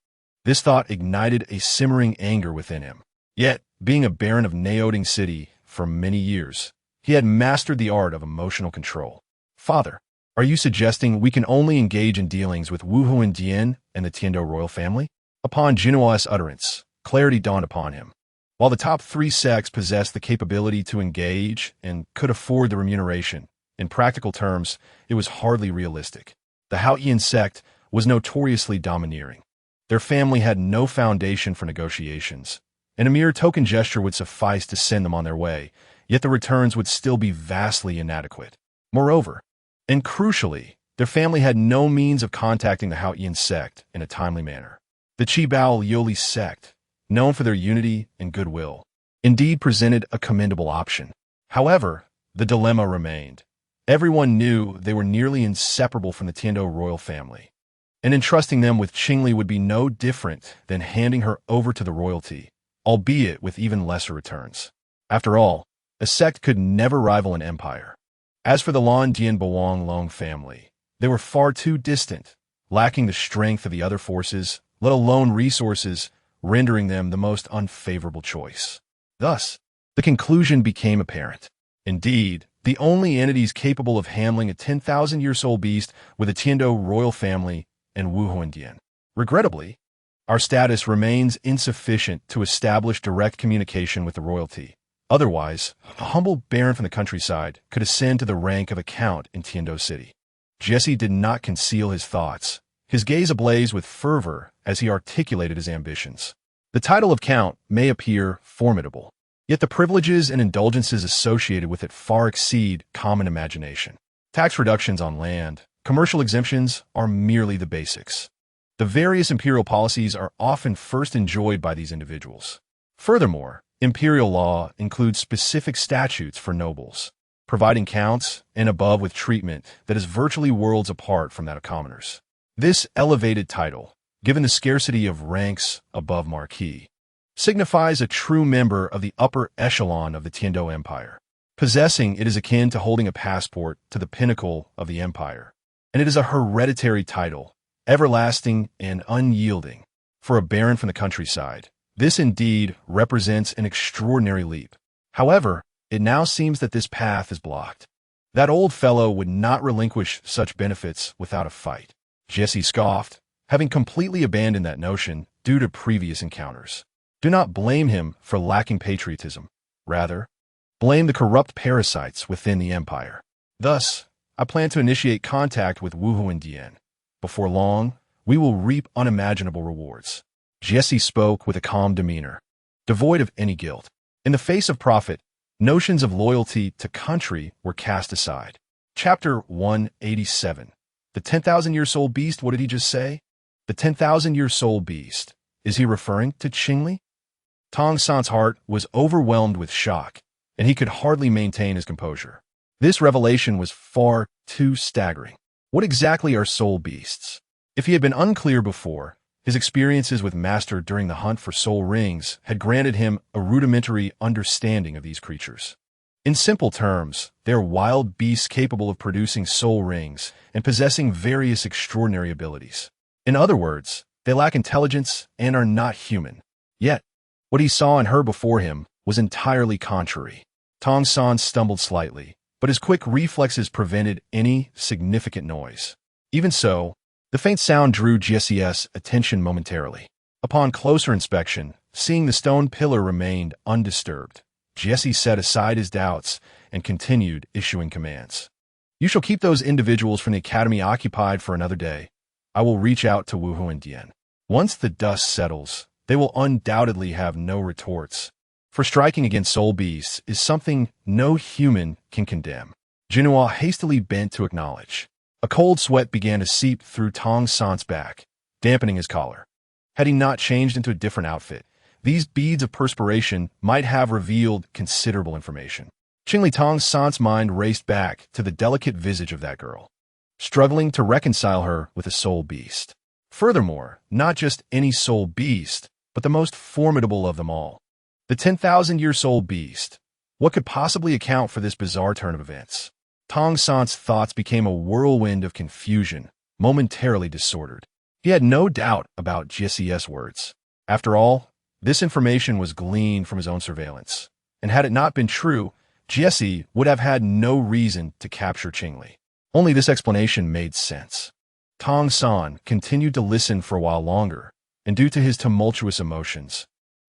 This thought ignited a simmering anger within him. Yet, being a baron of Naoding City for many years, he had mastered the art of emotional control. Father, are you suggesting we can only engage in dealings with Wuhu and Dian and the Tiando royal family? Upon Jinua's utterance, clarity dawned upon him. While the top three sects possessed the capability to engage and could afford the remuneration, in practical terms, it was hardly realistic. The Haoyan sect was notoriously domineering. Their family had no foundation for negotiations, and a mere token gesture would suffice to send them on their way, yet the returns would still be vastly inadequate. Moreover, and crucially, their family had no means of contacting the Haoyan sect in a timely manner. The Qibao Yoli sect, known for their unity and goodwill, indeed presented a commendable option. However, the dilemma remained. Everyone knew they were nearly inseparable from the Tiando royal family, and entrusting them with Qingli would be no different than handing her over to the royalty, albeit with even lesser returns. After all, a sect could never rival an empire. As for the Lan Dian Bawang Long family, they were far too distant, lacking the strength of the other forces, let alone resources, rendering them the most unfavorable choice. Thus, the conclusion became apparent. Indeed, the only entities capable of handling a 10,000-year-old beast were the Tiando royal family and Wu Huandian. Regrettably, our status remains insufficient to establish direct communication with the royalty. Otherwise, a humble baron from the countryside could ascend to the rank of a count in Tiando City. Jesse did not conceal his thoughts, his gaze ablaze with fervor as he articulated his ambitions. The title of count may appear formidable, yet the privileges and indulgences associated with it far exceed common imagination. Tax reductions on land, commercial exemptions are merely the basics. The various imperial policies are often first enjoyed by these individuals. Furthermore, imperial law includes specific statutes for nobles, providing counts and above with treatment that is virtually worlds apart from that of commoners. This elevated title, given the scarcity of ranks above marquis, signifies a true member of the upper echelon of the Tiando Empire. Possessing it is akin to holding a passport to the pinnacle of the empire, and it is a hereditary title, everlasting and unyielding. For a baron from the countryside, this indeed represents an extraordinary leap. However, it now seems that this path is blocked. That old fellow would not relinquish such benefits without a fight. Jesse scoffed, having completely abandoned that notion due to previous encounters. Do not blame him for lacking patriotism. Rather, blame the corrupt parasites within the empire. Thus, I plan to initiate contact with Wuhu and Dian. Before long, we will reap unimaginable rewards. Jesse spoke with a calm demeanor, devoid of any guilt. In the face of profit, notions of loyalty to country were cast aside. Chapter 187. The 10,000-year-old beast, what did he just say? The 10,000-year-old beast. Is he referring to Qingli? Tong San's heart was overwhelmed with shock, and he could hardly maintain his composure. This revelation was far too staggering. What exactly are soul beasts? If he had been unclear before, his experiences with Master during the hunt for soul rings had granted him a rudimentary understanding of these creatures. In simple terms, they are wild beasts capable of producing soul rings and possessing various extraordinary abilities. In other words, they lack intelligence and are not human. Yet, what he saw and heard before him was entirely contrary. Tong San stumbled slightly, but his quick reflexes prevented any significant noise. Even so, the faint sound drew Jesse's attention momentarily. Upon closer inspection, seeing the stone pillar remained undisturbed, Jesse set aside his doubts and continued issuing commands. You shall keep those individuals from the academy occupied for another day. I will reach out to Wu Hu and Dian. Once the dust settles, they will undoubtedly have no retorts. For striking against soul beasts is something no human can condemn. Jinhua hastily bent to acknowledge. A cold sweat began to seep through Tong San's back, dampening his collar. Had he not changed into a different outfit, these beads of perspiration might have revealed considerable information. Qingli Tong San's mind raced back to the delicate visage of that girl, struggling to reconcile her with a soul beast. Furthermore, not just any soul beast, but the most formidable of them all. The 10,000-year soul beast. What could possibly account for this bizarre turn of events? Tong San's thoughts became a whirlwind of confusion, momentarily disordered. He had no doubt about Jie's words. After all, this information was gleaned from his own surveillance, and had it not been true, Jie would have had no reason to capture Qingli. Only this explanation made sense. Tong San continued to listen for a while longer, and due to his tumultuous emotions,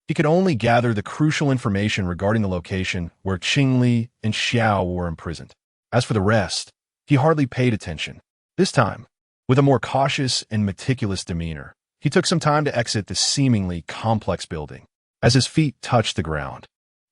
he could only gather the crucial information regarding the location where Qingli and Xiao were imprisoned. As for the rest, he hardly paid attention. This time, with a more cautious and meticulous demeanor, he took some time to exit the seemingly complex building. As his feet touched the ground,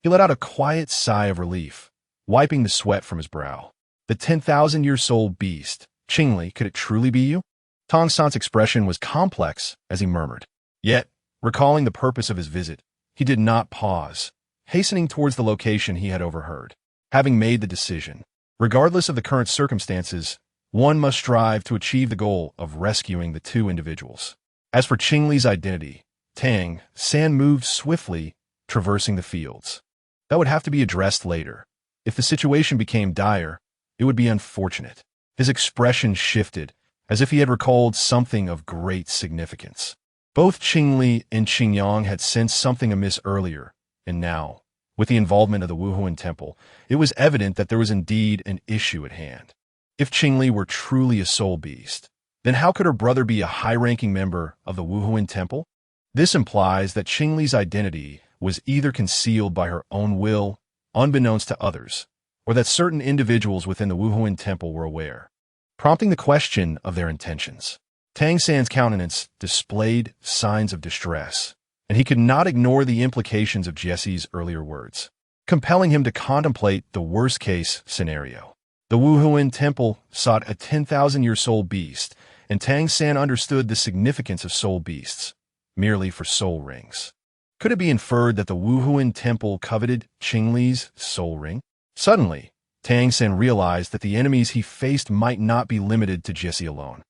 he let out a quiet sigh of relief, wiping the sweat from his brow. The 10,000-year soul beast, Qingli, could it truly be you? Tong San's expression was complex as he murmured. Yet, recalling the purpose of his visit, he did not pause, hastening towards the location he had overheard. Having made the decision, regardless of the current circumstances, one must strive to achieve the goal of rescuing the two individuals. As for Qingli's identity, Tang San moved swiftly, traversing the fields. That would have to be addressed later. If the situation became dire, it would be unfortunate. His expression shifted, as if he had recalled something of great significance. Both Qingli and Qingyang had sensed something amiss earlier, and now, with the involvement of the Wuhuan Temple, it was evident that there was indeed an issue at hand. If Qingli were truly a soul beast, then how could her brother be a high-ranking member of the Wuhuan Temple? This implies that Qingli's identity was either concealed by her own will, unbeknownst to others, or that certain individuals within the Wuhuan Temple were aware, prompting the question of their intentions. Tang San's countenance displayed signs of distress, and he could not ignore the implications of Jie's earlier words, compelling him to contemplate the worst-case scenario. The Wuhuan Temple sought a 10,000-year soul beast, and Tang San understood the significance of soul beasts, merely for soul rings. Could it be inferred that the Wuhuan Temple coveted Qingli's soul ring? Suddenly, Tang San realized that the enemies he faced might not be limited to Jie alone.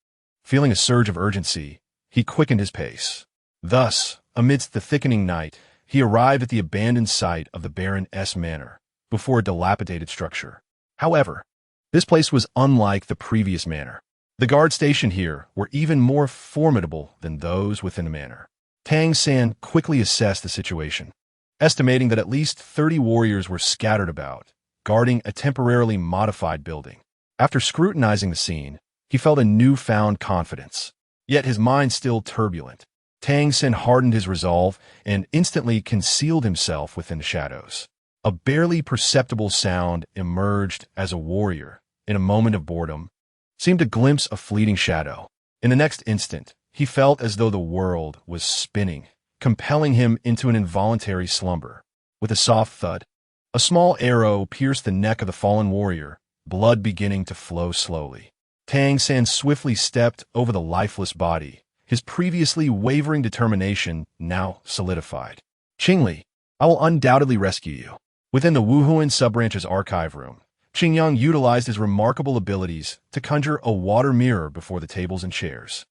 Feeling a surge of urgency, he quickened his pace. Thus, amidst the thickening night, he arrived at the abandoned site of the Baron S. Manor, before a dilapidated structure. However, this place was unlike the previous manor. The guard stationed here were even more formidable than those within the manor. Tang San quickly assessed the situation, estimating that at least 30 warriors were scattered about, guarding a temporarily modified building. After scrutinizing the scene, he felt a newfound confidence. Yet his mind still turbulent. Tang San hardened his resolve and instantly concealed himself within the shadows. A barely perceptible sound emerged as a warrior, in a moment of boredom, seemed to glimpse a fleeting shadow. In the next instant, he felt as though the world was spinning, compelling him into an involuntary slumber. With a soft thud, a small arrow pierced the neck of the fallen warrior, blood beginning to flow slowly. Tang San swiftly stepped over the lifeless body, his previously wavering determination now solidified. Qingli, I will undoubtedly rescue you. Within the Wuhuan sub-branch's archive room, Qingyang utilized his remarkable abilities to conjure a water mirror before the tables and chairs.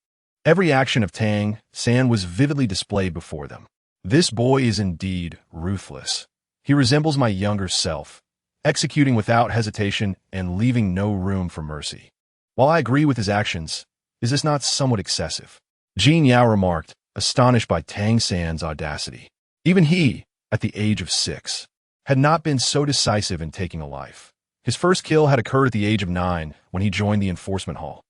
Every action of Tang San was vividly displayed before them. This boy is indeed ruthless. He resembles my younger self, executing without hesitation and leaving no room for mercy. While I agree with his actions, is this not somewhat excessive? Jin Yao remarked, astonished by Tang San's audacity. Even he, at the age of 6, had not been so decisive in taking a life. His first kill had occurred at the age of 9 when he joined the enforcement hall.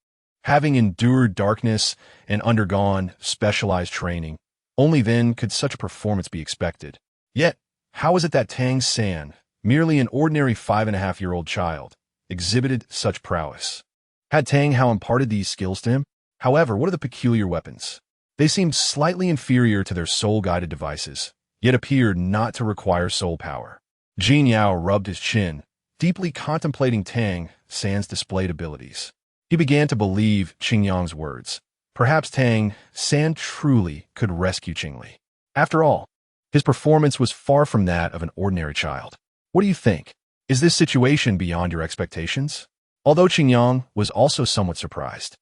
Having endured darkness and undergone specialized training, only then could such a performance be expected. Yet, how is it that Tang San, merely an ordinary 5.5-year-old child, exhibited such prowess. Had Tang Hao imparted these skills to him? However, what are the peculiar weapons? They seemed slightly inferior to their soul-guided devices, yet appeared not to require soul power. Jin Yao rubbed his chin, deeply contemplating Tang San's displayed abilities. He began to believe Qingyang's words. Perhaps Tang San truly could rescue Qingli. After all, his performance was far from that of an ordinary child. What do you think? Is this situation beyond your expectations? Although Qingyang was also somewhat surprised,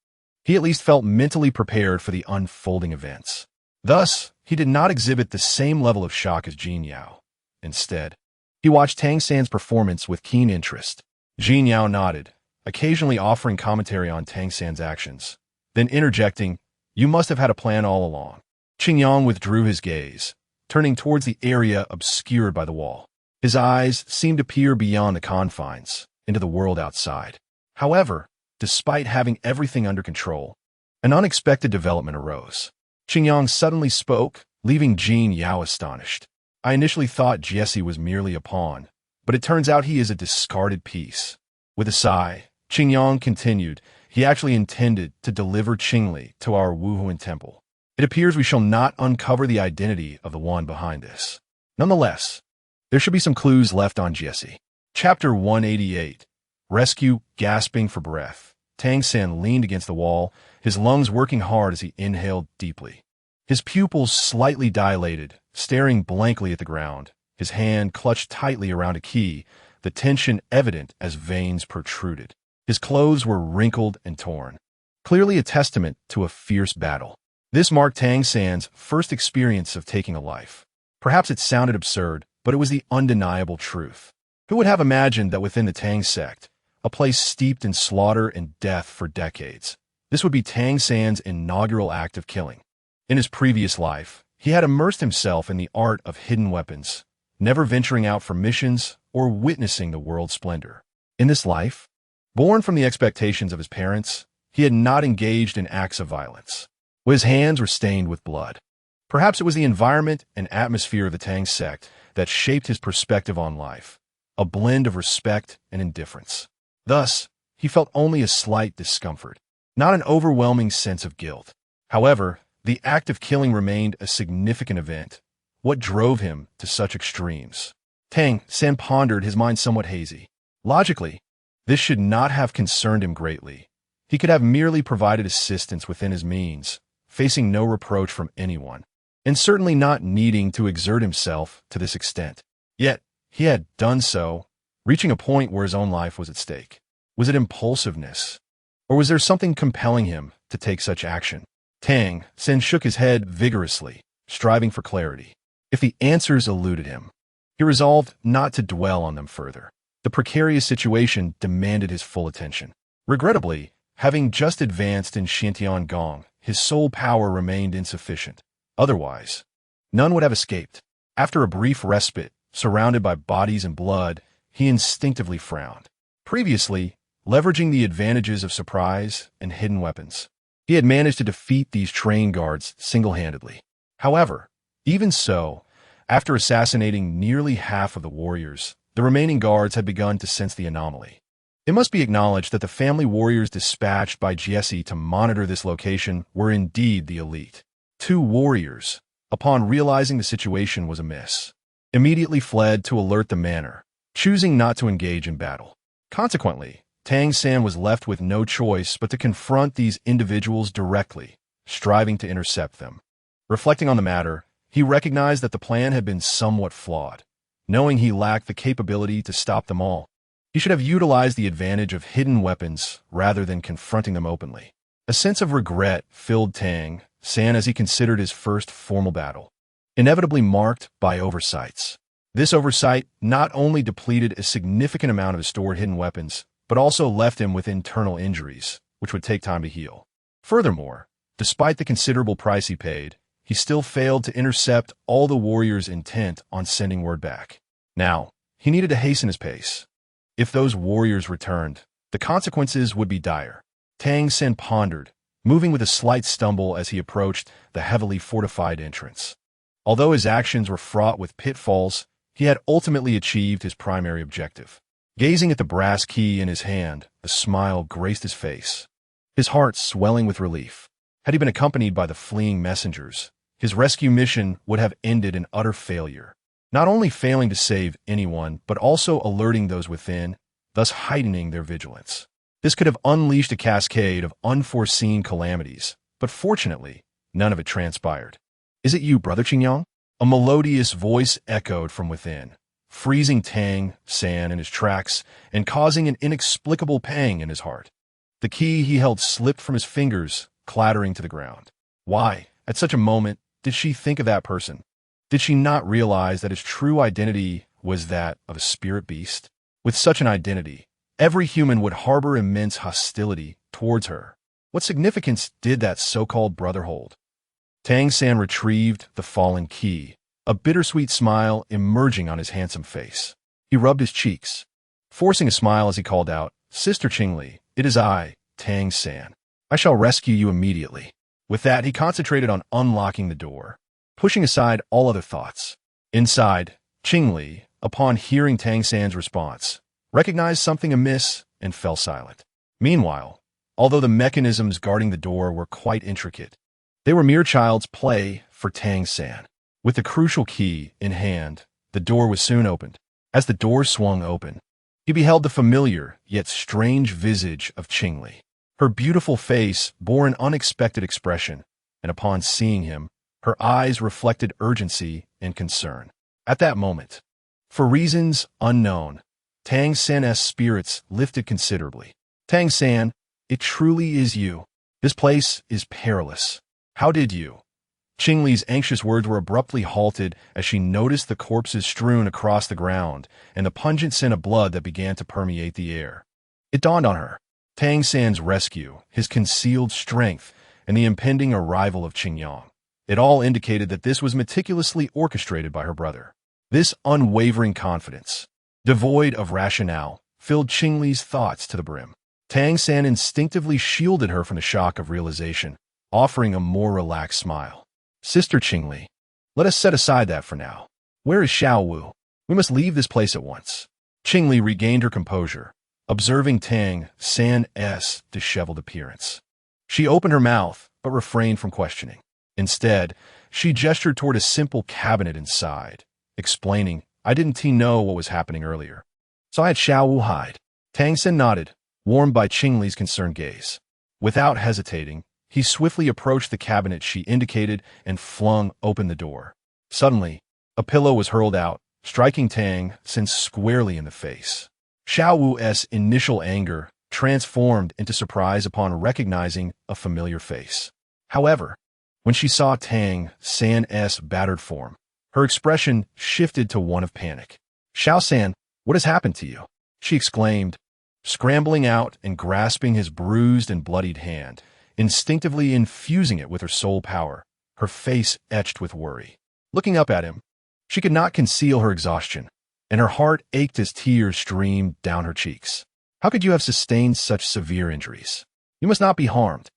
he at least felt mentally prepared for the unfolding events. Thus, he did not exhibit the same level of shock as Jin Yao. Instead, he watched Tang San's performance with keen interest. Jin Yao nodded, occasionally offering commentary on Tang San's actions, then interjecting, "You must have had a plan all along." Qingyang withdrew his gaze, turning towards the area obscured by the wall. His eyes seemed to peer beyond the confines, into the world outside. However, despite having everything under control, an unexpected development arose. Qingyang suddenly spoke, leaving Jin Yao astonished. "I initially thought Jesse was merely a pawn, but it turns out he is a discarded piece." With a sigh, Qingyang continued, "He actually intended to deliver Qingli to our Wuhuan temple. It appears we shall not uncover the identity of the one behind this. Nonetheless, there should be some clues left on Jesse." Chapter 188. Rescue. Gasping for breath, Tang San leaned against the wall, his lungs working hard as he inhaled deeply. His pupils slightly dilated, staring blankly at the ground, his hand clutched tightly around a key, the tension evident as veins protruded. His clothes were wrinkled and torn, clearly a testament to a fierce battle. This marked Tang San's first experience of taking a life. Perhaps it sounded absurd, but it was the undeniable truth. Who would have imagined that within the Tang sect, a place steeped in slaughter and death for decades, this would be Tang San's inaugural act of killing? In his previous life, he had immersed himself in the art of hidden weapons, never venturing out for missions or witnessing the world's splendor. In this life, born from the expectations of his parents, he had not engaged in acts of violence. His hands were stained with blood. Perhaps it was the environment and atmosphere of the Tang sect that shaped his perspective on life, a blend of respect and indifference. Thus, he felt only a slight discomfort, not an overwhelming sense of guilt. However, the act of killing remained a significant event. What drove him to such extremes? Tang San pondered, his mind somewhat hazy. Logically, this should not have concerned him greatly. He could have merely provided assistance within his means, facing no reproach from anyone, and certainly not needing to exert himself to this extent. Yet, he had done so, reaching a point where his own life was at stake. Was it impulsiveness? Or was there something compelling him to take such action? Tang San shook his head vigorously, striving for clarity. If the answers eluded him, he resolved not to dwell on them further. The precarious situation demanded his full attention. Regrettably, having just advanced in Xintian Gong, his soul power remained insufficient. Otherwise, none would have escaped. After a brief respite, surrounded by bodies and blood, he instinctively frowned. Previously, leveraging the advantages of surprise and hidden weapons, he had managed to defeat these train guards single-handedly. However, even so, after assassinating nearly half of the warriors, the remaining guards had begun to sense the anomaly. It must be acknowledged that the family warriors dispatched by Jesse to monitor this location were indeed the elite. 2 warriors, upon realizing the situation was amiss, immediately fled to alert the manor, choosing not to engage in battle. Consequently, Tang San was left with no choice but to confront these individuals directly, striving to intercept them. Reflecting on the matter, he recognized that the plan had been somewhat flawed. Knowing he lacked the capability to stop them all, he should have utilized the advantage of hidden weapons rather than confronting them openly. A sense of regret filled Tang San as he considered his first formal battle, inevitably marked by oversights. This oversight not only depleted a significant amount of his stored hidden weapons, but also left him with internal injuries, which would take time to heal. Furthermore, despite the considerable price he paid, he still failed to intercept all the warriors intent on sending word back. Now, he needed to hasten his pace. If those warriors returned, the consequences would be dire. Tang San pondered, moving with a slight stumble as he approached the heavily fortified entrance. Although his actions were fraught with pitfalls, he had ultimately achieved his primary objective. Gazing at the brass key in his hand, a smile graced his face, his heart swelling with relief. Had he been accompanied by the fleeing messengers, his rescue mission would have ended in utter failure, not only failing to save anyone, but also alerting those within, thus heightening their vigilance. This could have unleashed a cascade of unforeseen calamities, but fortunately, none of it transpired. "Is it you, Brother Qingyang?" A melodious voice echoed from within, freezing Tang San in his tracks and causing an inexplicable pang in his heart. The key he held slipped from his fingers, clattering to the ground. Why, at such a moment, did she think of that person? Did she not realize that his true identity was that of a spirit beast? With such an identity, every human would harbor immense hostility towards her. What significance did that so-called brother hold? Tang San retrieved the fallen key, a bittersweet smile emerging on his handsome face. He rubbed his cheeks, forcing a smile as he called out, "Sister Qingli, it is I, Tang San. I shall rescue you immediately." With that, he concentrated on unlocking the door, pushing aside all other thoughts. Inside, Qingli, upon hearing Tang San's response, recognized something amiss and fell silent. Meanwhile, although the mechanisms guarding the door were quite intricate, they were mere child's play for Tang San. With the crucial key in hand, the door was soon opened. As the door swung open, he beheld the familiar yet strange visage of Qingli. Her beautiful face bore an unexpected expression, and upon seeing him, her eyes reflected urgency and concern. At that moment, for reasons unknown, Tang San's spirits lifted considerably. "Tang San, it truly is you. This place is perilous. How did you?" Qingli's anxious words were abruptly halted as she noticed the corpses strewn across the ground and the pungent scent of blood that began to permeate the air. It dawned on her. Tang San's rescue, his concealed strength, and the impending arrival of Qingyang. It all indicated that this was meticulously orchestrated by her brother. This unwavering confidence, devoid of rationale, filled Qingli's thoughts to the brim. Tang San instinctively shielded her from the shock of realization, offering a more relaxed smile. "Sister Qingli, let us set aside that for now. Where is Xiao Wu? We must leave this place at once." Qingli regained her composure, observing Tang San's disheveled appearance. She opened her mouth, but refrained from questioning. Instead, she gestured toward a simple cabinet inside, explaining, "I didn't know what was happening earlier, so I had Xiao Wu hide." Tang San nodded, warmed by Qingli's concerned gaze. Without hesitating, he swiftly approached the cabinet she indicated and flung open the door. Suddenly, a pillow was hurled out, striking Tang San squarely in the face. Xiao Wu's initial anger transformed into surprise upon recognizing a familiar face. However, when she saw Tang San's battered form, her expression shifted to one of panic. "Xiao San, what has happened to you?" she exclaimed, scrambling out and grasping his bruised and bloodied hand, instinctively infusing it with her soul power, her face etched with worry. Looking up at him, she could not conceal her exhaustion, and her heart ached as tears streamed down her cheeks. "How could you have sustained such severe injuries? You must not be harmed.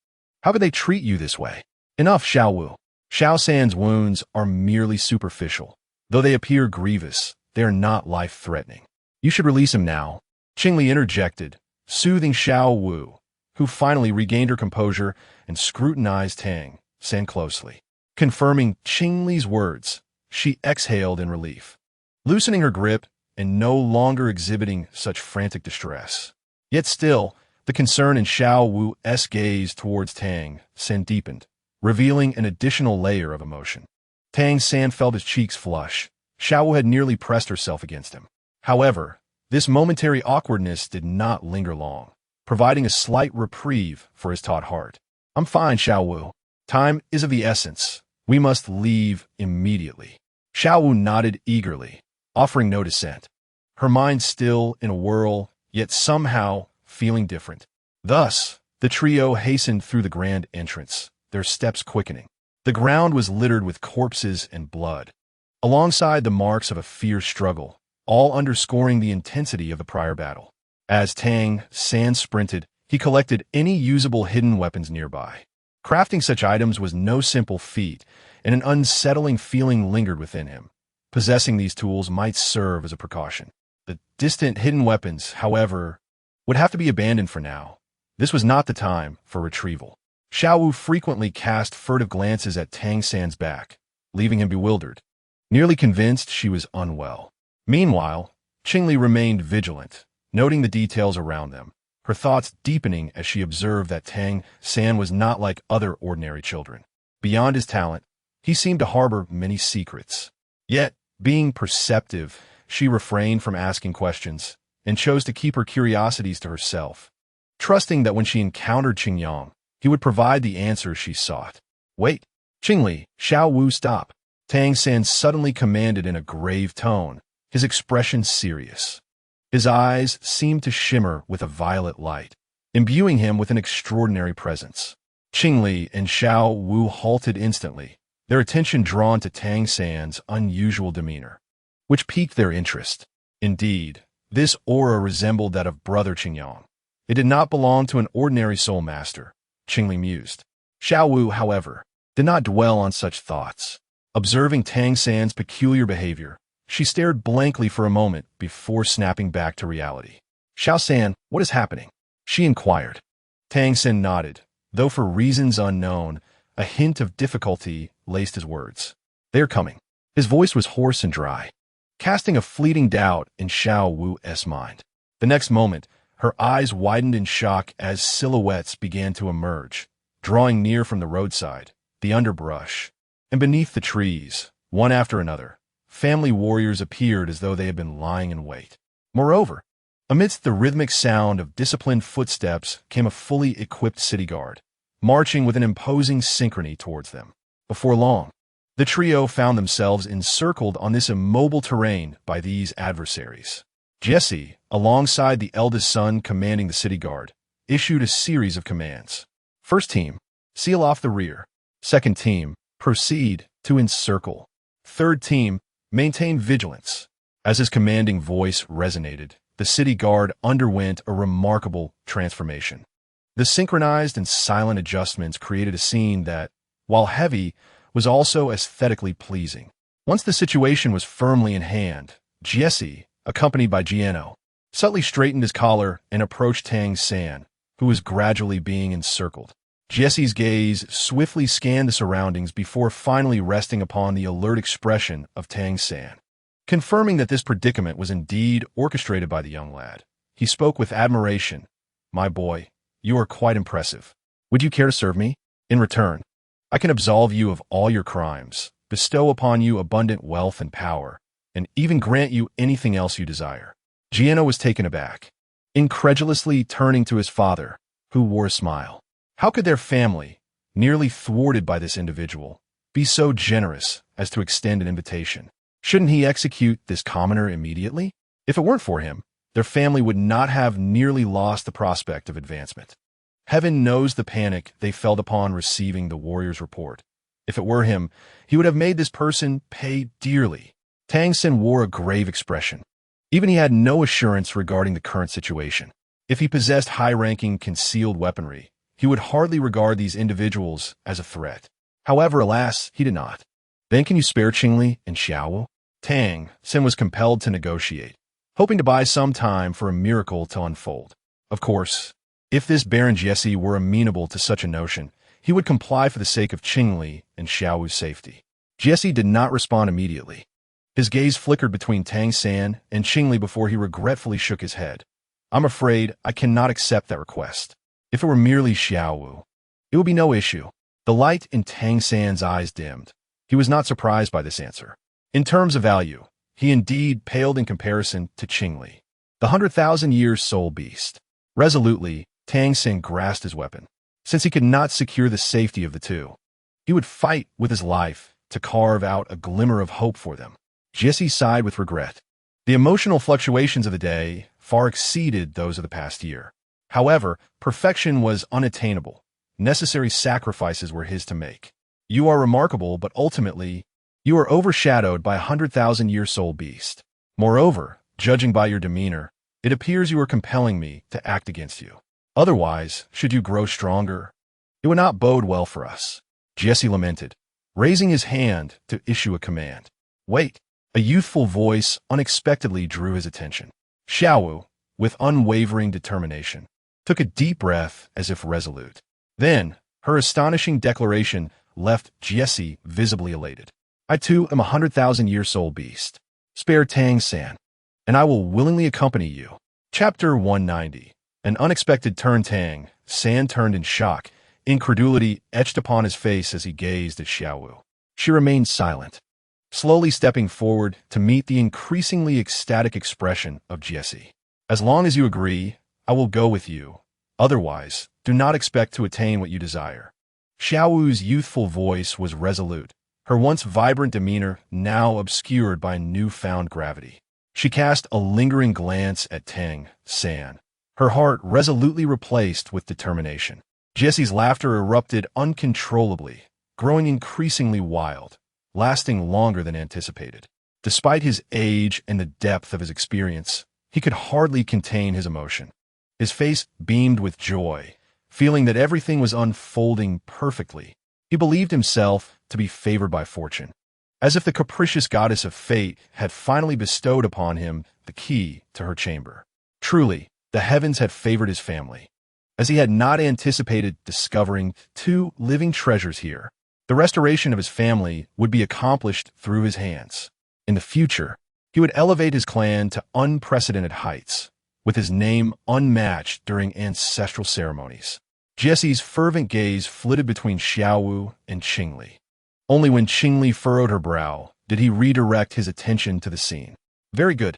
How could they treat you this way?" "Enough, Xiao Wu. Xiao San's wounds are merely superficial. Though they appear grievous, they are not life-threatening. You should release him now," Qingli interjected, soothing Xiao Wu, who finally regained her composure and scrutinized Tang San closely. Confirming Qingli's words, she exhaled in relief, loosening her grip and no longer exhibiting such frantic distress. Yet still, the concern in Xiao Wu's gaze towards Tang San deepened, revealing an additional layer of emotion. Tang San felt his cheeks flush. Xiao Wu had nearly pressed herself against him. However, this momentary awkwardness did not linger long, providing a slight reprieve for his taut heart. "I'm fine, Xiao Wu. Time is of the essence. We must leave immediately." Xiao Wu nodded eagerly, offering no dissent, her mind still in a whirl, yet somehow feeling different. Thus, the trio hastened through the grand entrance, their steps quickening. The ground was littered with corpses and blood, alongside the marks of a fierce struggle, all underscoring the intensity of the prior battle. As Tang San sprinted, he collected any usable hidden weapons nearby. Crafting such items was no simple feat, and an unsettling feeling lingered within him. Possessing these tools might serve as a precaution. The distant hidden weapons, however, would have to be abandoned for now. This was not the time for retrieval. Xiao Wu frequently cast furtive glances at Tang San's back, leaving him bewildered, nearly convinced she was unwell. Meanwhile, Qingli remained vigilant, noting the details around them, her thoughts deepening as she observed that Tang San was not like other ordinary children. Beyond his talent, he seemed to harbor many secrets. Yet, being perceptive, she refrained from asking questions and chose to keep her curiosities to herself, trusting that when she encountered Qingyang, he would provide the answers she sought. Wait, Qingli, Xiao Wu, stop. Tang San suddenly commanded in a grave tone, his expression serious. His eyes seemed to shimmer with a violet light, imbuing him with an extraordinary presence. Qingli and Xiao Wu halted instantly, their attention drawn to Tang San's unusual demeanor, which piqued their interest. Indeed, this aura resembled that of Brother Qingyang. It did not belong to an ordinary soul master, Qingli mused. Xiao Wu, however, did not dwell on such thoughts. Observing Tang San's peculiar behavior, she stared blankly for a moment before snapping back to reality. Xiao San, what is happening? She inquired. Tang San nodded, though for reasons unknown, a hint of difficulty laced his words. They are coming. His voice was hoarse and dry, casting a fleeting doubt in Xiao Wu's mind. The next moment, her eyes widened in shock as silhouettes began to emerge, drawing near from the roadside, the underbrush, and beneath the trees, one after another. Family warriors appeared as though they had been lying in wait. Moreover, amidst the rhythmic sound of disciplined footsteps came a fully equipped city guard, marching with an imposing synchrony towards them. Before long, the trio found themselves encircled on this immobile terrain by these adversaries. Jesse, alongside the eldest son commanding the city guard, issued a series of commands. First team, seal off the rear. Second team, proceed to encircle. Third team, maintain vigilance. As his commanding voice resonated, the city guard underwent a remarkable transformation. The synchronized and silent adjustments created a scene that, while heavy, was also aesthetically pleasing. Once the situation was firmly in hand, Jesse, accompanied by Jiano, subtly straightened his collar and approached Tang San, who was gradually being encircled. Jesse's gaze swiftly scanned the surroundings before finally resting upon the alert expression of Tang San. Confirming that this predicament was indeed orchestrated by the young lad, he spoke with admiration. My boy, you are quite impressive. Would you care to serve me? In return, I can absolve you of all your crimes, bestow upon you abundant wealth and power, and even grant you anything else you desire. Jiano was taken aback, incredulously turning to his father, who wore a smile. How could their family, nearly thwarted by this individual, be so generous as to extend an invitation? Shouldn't he execute this commoner immediately? If it weren't for him, their family would not have nearly lost the prospect of advancement. Heaven knows the panic they felt upon receiving the warrior's report. If it were him, he would have made this person pay dearly. Tang San wore a grave expression. Even he had no assurance regarding the current situation. If he possessed high-ranking concealed weaponry, he would hardly regard these individuals as a threat. However, alas, he did not. Then can you spare Qingli and Xiao? Tang San was compelled to negotiate, hoping to buy some time for a miracle to unfold. Of course, if this Baron Jesse were amenable to such a notion, he would comply for the sake of Qingli and Xiao's safety. Jesse did not respond immediately. His gaze flickered between Tang San and Qingli before he regretfully shook his head. I'm afraid I cannot accept that request. If it were merely Xiao Wu, it would be no issue. The light in Tang San's eyes dimmed. He was not surprised by this answer. In terms of value, he indeed paled in comparison to Qingli, the 100,000-year soul beast. Resolutely, Tang San grasped his weapon. Since he could not secure the safety of the two, he would fight with his life to carve out a glimmer of hope for them. Jesse sighed with regret. The emotional fluctuations of the day far exceeded those of the past year. However, perfection was unattainable. Necessary sacrifices were his to make. You are remarkable, but ultimately, you are overshadowed by a 100,000-year soul beast. Moreover, judging by your demeanor, it appears you are compelling me to act against you. Otherwise, should you grow stronger, it would not bode well for us. Jesse lamented, raising his hand to issue a command. Wait. A youthful voice unexpectedly drew his attention. Xiaowu, with unwavering determination, took a deep breath as if resolute. Then, her astonishing declaration left Jesse visibly elated. I too am 100,000-year-old beast. Spare Tang-san, and I will willingly accompany you. Chapter 190. An unexpected turn. Tang-san turned in shock, incredulity etched upon his face as he gazed at Xiaowu. She remained silent, slowly stepping forward to meet the increasingly ecstatic expression of Jesse. As long as you agree, I will go with you. Otherwise, do not expect to attain what you desire. Xiaowu's youthful voice was resolute, her once vibrant demeanor now obscured by newfound gravity. She cast a lingering glance at Tang-san, her heart resolutely replaced with determination. Jesse's laughter erupted uncontrollably, growing increasingly wild, lasting longer than anticipated. Despite his age and the depth of his experience, he could hardly contain his emotion. His face beamed with joy, feeling that everything was unfolding perfectly. He believed himself to be favored by fortune, as if the capricious goddess of fate had finally bestowed upon him the key to her chamber. Truly, the heavens had favored his family, as he had not anticipated discovering two living treasures here. The restoration of his family would be accomplished through his hands. In the future, he would elevate his clan to unprecedented heights, with his name unmatched during ancestral ceremonies. Jesse's fervent gaze flitted between Xiaowu and Qingli. Only when Qingli furrowed her brow did he redirect his attention to the scene. Very good,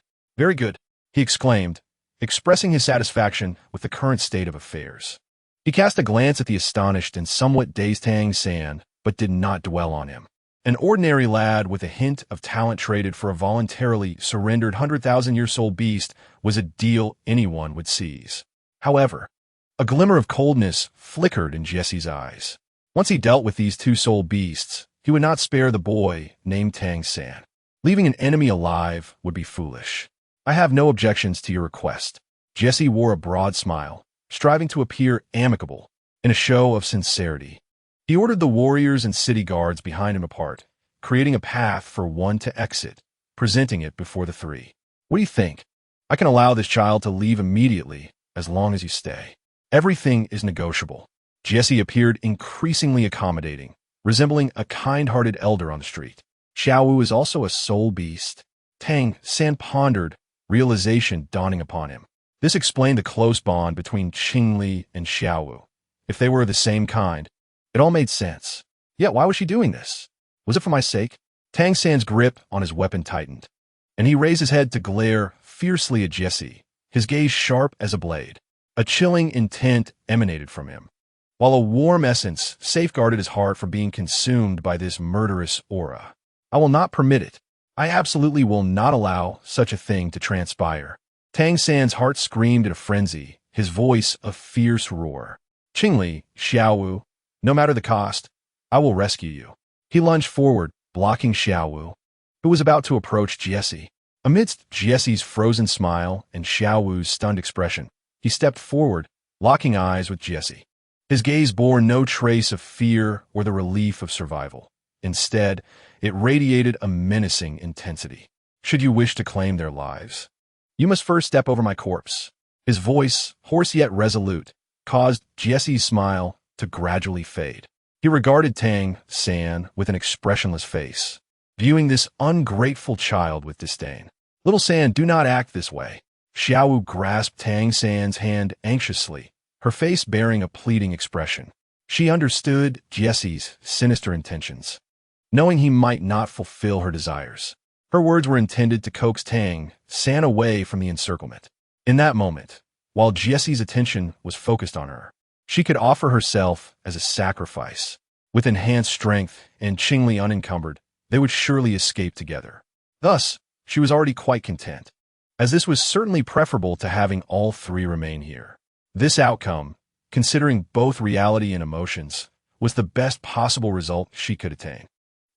he exclaimed, expressing his satisfaction with the current state of affairs. He cast a glance at the astonished and somewhat dazed Tang-san, but did not dwell on him. An ordinary lad with a hint of talent traded for a voluntarily surrendered 100,000-year-old beast was a deal anyone would seize. However, a glimmer of coldness flickered in Jesse's eyes. Once he dealt with these two soul beasts, he would not spare the boy named Tang-san. Leaving an enemy alive would be foolish. I have no objections to your request. Jesse wore a broad smile, striving to appear amicable, in a show of sincerity. He ordered the warriors and city guards behind him apart, creating a path for one to exit, presenting it before the three. What do you think? I can allow this child to leave immediately, as long as you stay. Everything is negotiable. Jesse appeared increasingly accommodating, resembling a kind-hearted elder on the street. Xiaowu is also a soul beast. Tang-san pondered, realization dawning upon him. This explained the close bond between Qingli and Xiaowu. If they were the same kind, it all made sense. Yet why was she doing this? Was it for my sake? Tang-san's grip on his weapon tightened, and he raised his head to glare fiercely at Jesse, his gaze sharp as a blade. A chilling intent emanated from him, while a warm essence safeguarded his heart from being consumed by this murderous aura. I will not permit it. I absolutely will not allow such a thing to transpire. Tang-san's heart screamed in a frenzy, his voice a fierce roar. Qingli, Xiaowu, no matter the cost, I will rescue you. He lunged forward, blocking Xiaowu, who was about to approach Jesse. Amidst Jesse's frozen smile and Xiaowu's stunned expression, he stepped forward, locking eyes with Jesse. His gaze bore no trace of fear or the relief of survival. Instead, it radiated a menacing intensity. Should you wish to claim their lives, you must first step over my corpse. His voice, hoarse yet resolute, caused Jesse's smile to gradually fade. He regarded Tang-san with an expressionless face, viewing this ungrateful child with disdain. Little San, do not act this way. Xiaowu grasped Tang-san's hand anxiously, her face bearing a pleading expression. She understood Jesse's sinister intentions, knowing he might not fulfill her desires. Her words were intended to coax Tang-san away from the encirclement. In that moment, while Jesse's attention was focused on her, she could offer herself as a sacrifice. With enhanced strength and Qingli unencumbered, they would surely escape together. Thus, she was already quite content, as this was certainly preferable to having all three remain here. This outcome, considering both reality and emotions, was the best possible result she could attain.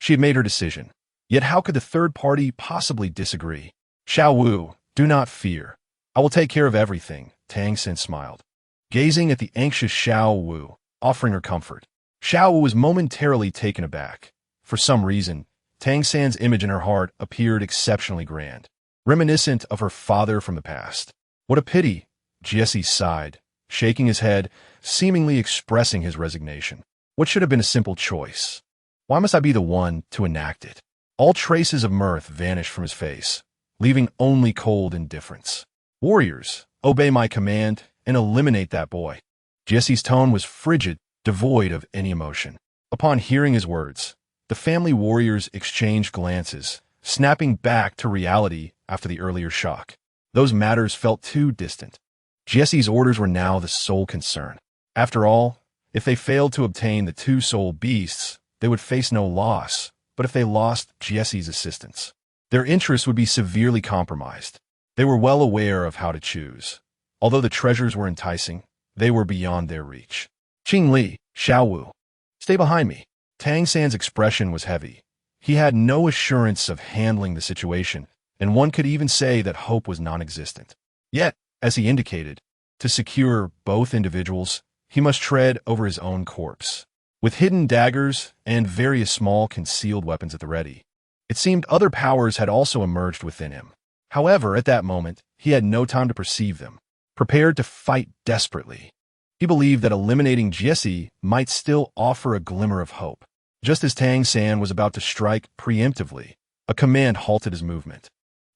She had made her decision, yet how could the third party possibly disagree? Xiaowu, do not fear. I will take care of everything, Tang-san smiled, gazing at the anxious Xiaowu, offering her comfort. Xiaowu was momentarily taken aback. For some reason, Tang San's image in her heart appeared exceptionally grand, reminiscent of her father from the past. What a pity, Jesse sighed, shaking his head, seemingly expressing his resignation. What should have been a simple choice? Why must I be the one to enact it? All traces of mirth vanished from his face, leaving only cold indifference. Warriors, obey my command and eliminate that boy. Jesse's tone was frigid, devoid of any emotion. Upon hearing his words, the family warriors exchanged glances, snapping back to reality after the earlier shock. Those matters felt too distant. Jesse's orders were now the sole concern. After all, if they failed to obtain the two soul beasts, they would face no loss, but if they lost Jesse's assistance, their interests would be severely compromised. They were well aware of how to choose. Although the treasures were enticing, they were beyond their reach. Qing Li, Xiao Wu, stay behind me. Tang San's expression was heavy. He had no assurance of handling the situation, and one could even say that hope was non-existent. Yet, as he indicated, to secure both individuals, he must tread over his own corpse. With hidden daggers and various small concealed weapons at the ready, it seemed other powers had also emerged within him. However, at that moment, he had no time to perceive them, prepared to fight desperately. He believed that eliminating Jesse might still offer a glimmer of hope. Just as Tang San was about to strike preemptively, a command halted his movement.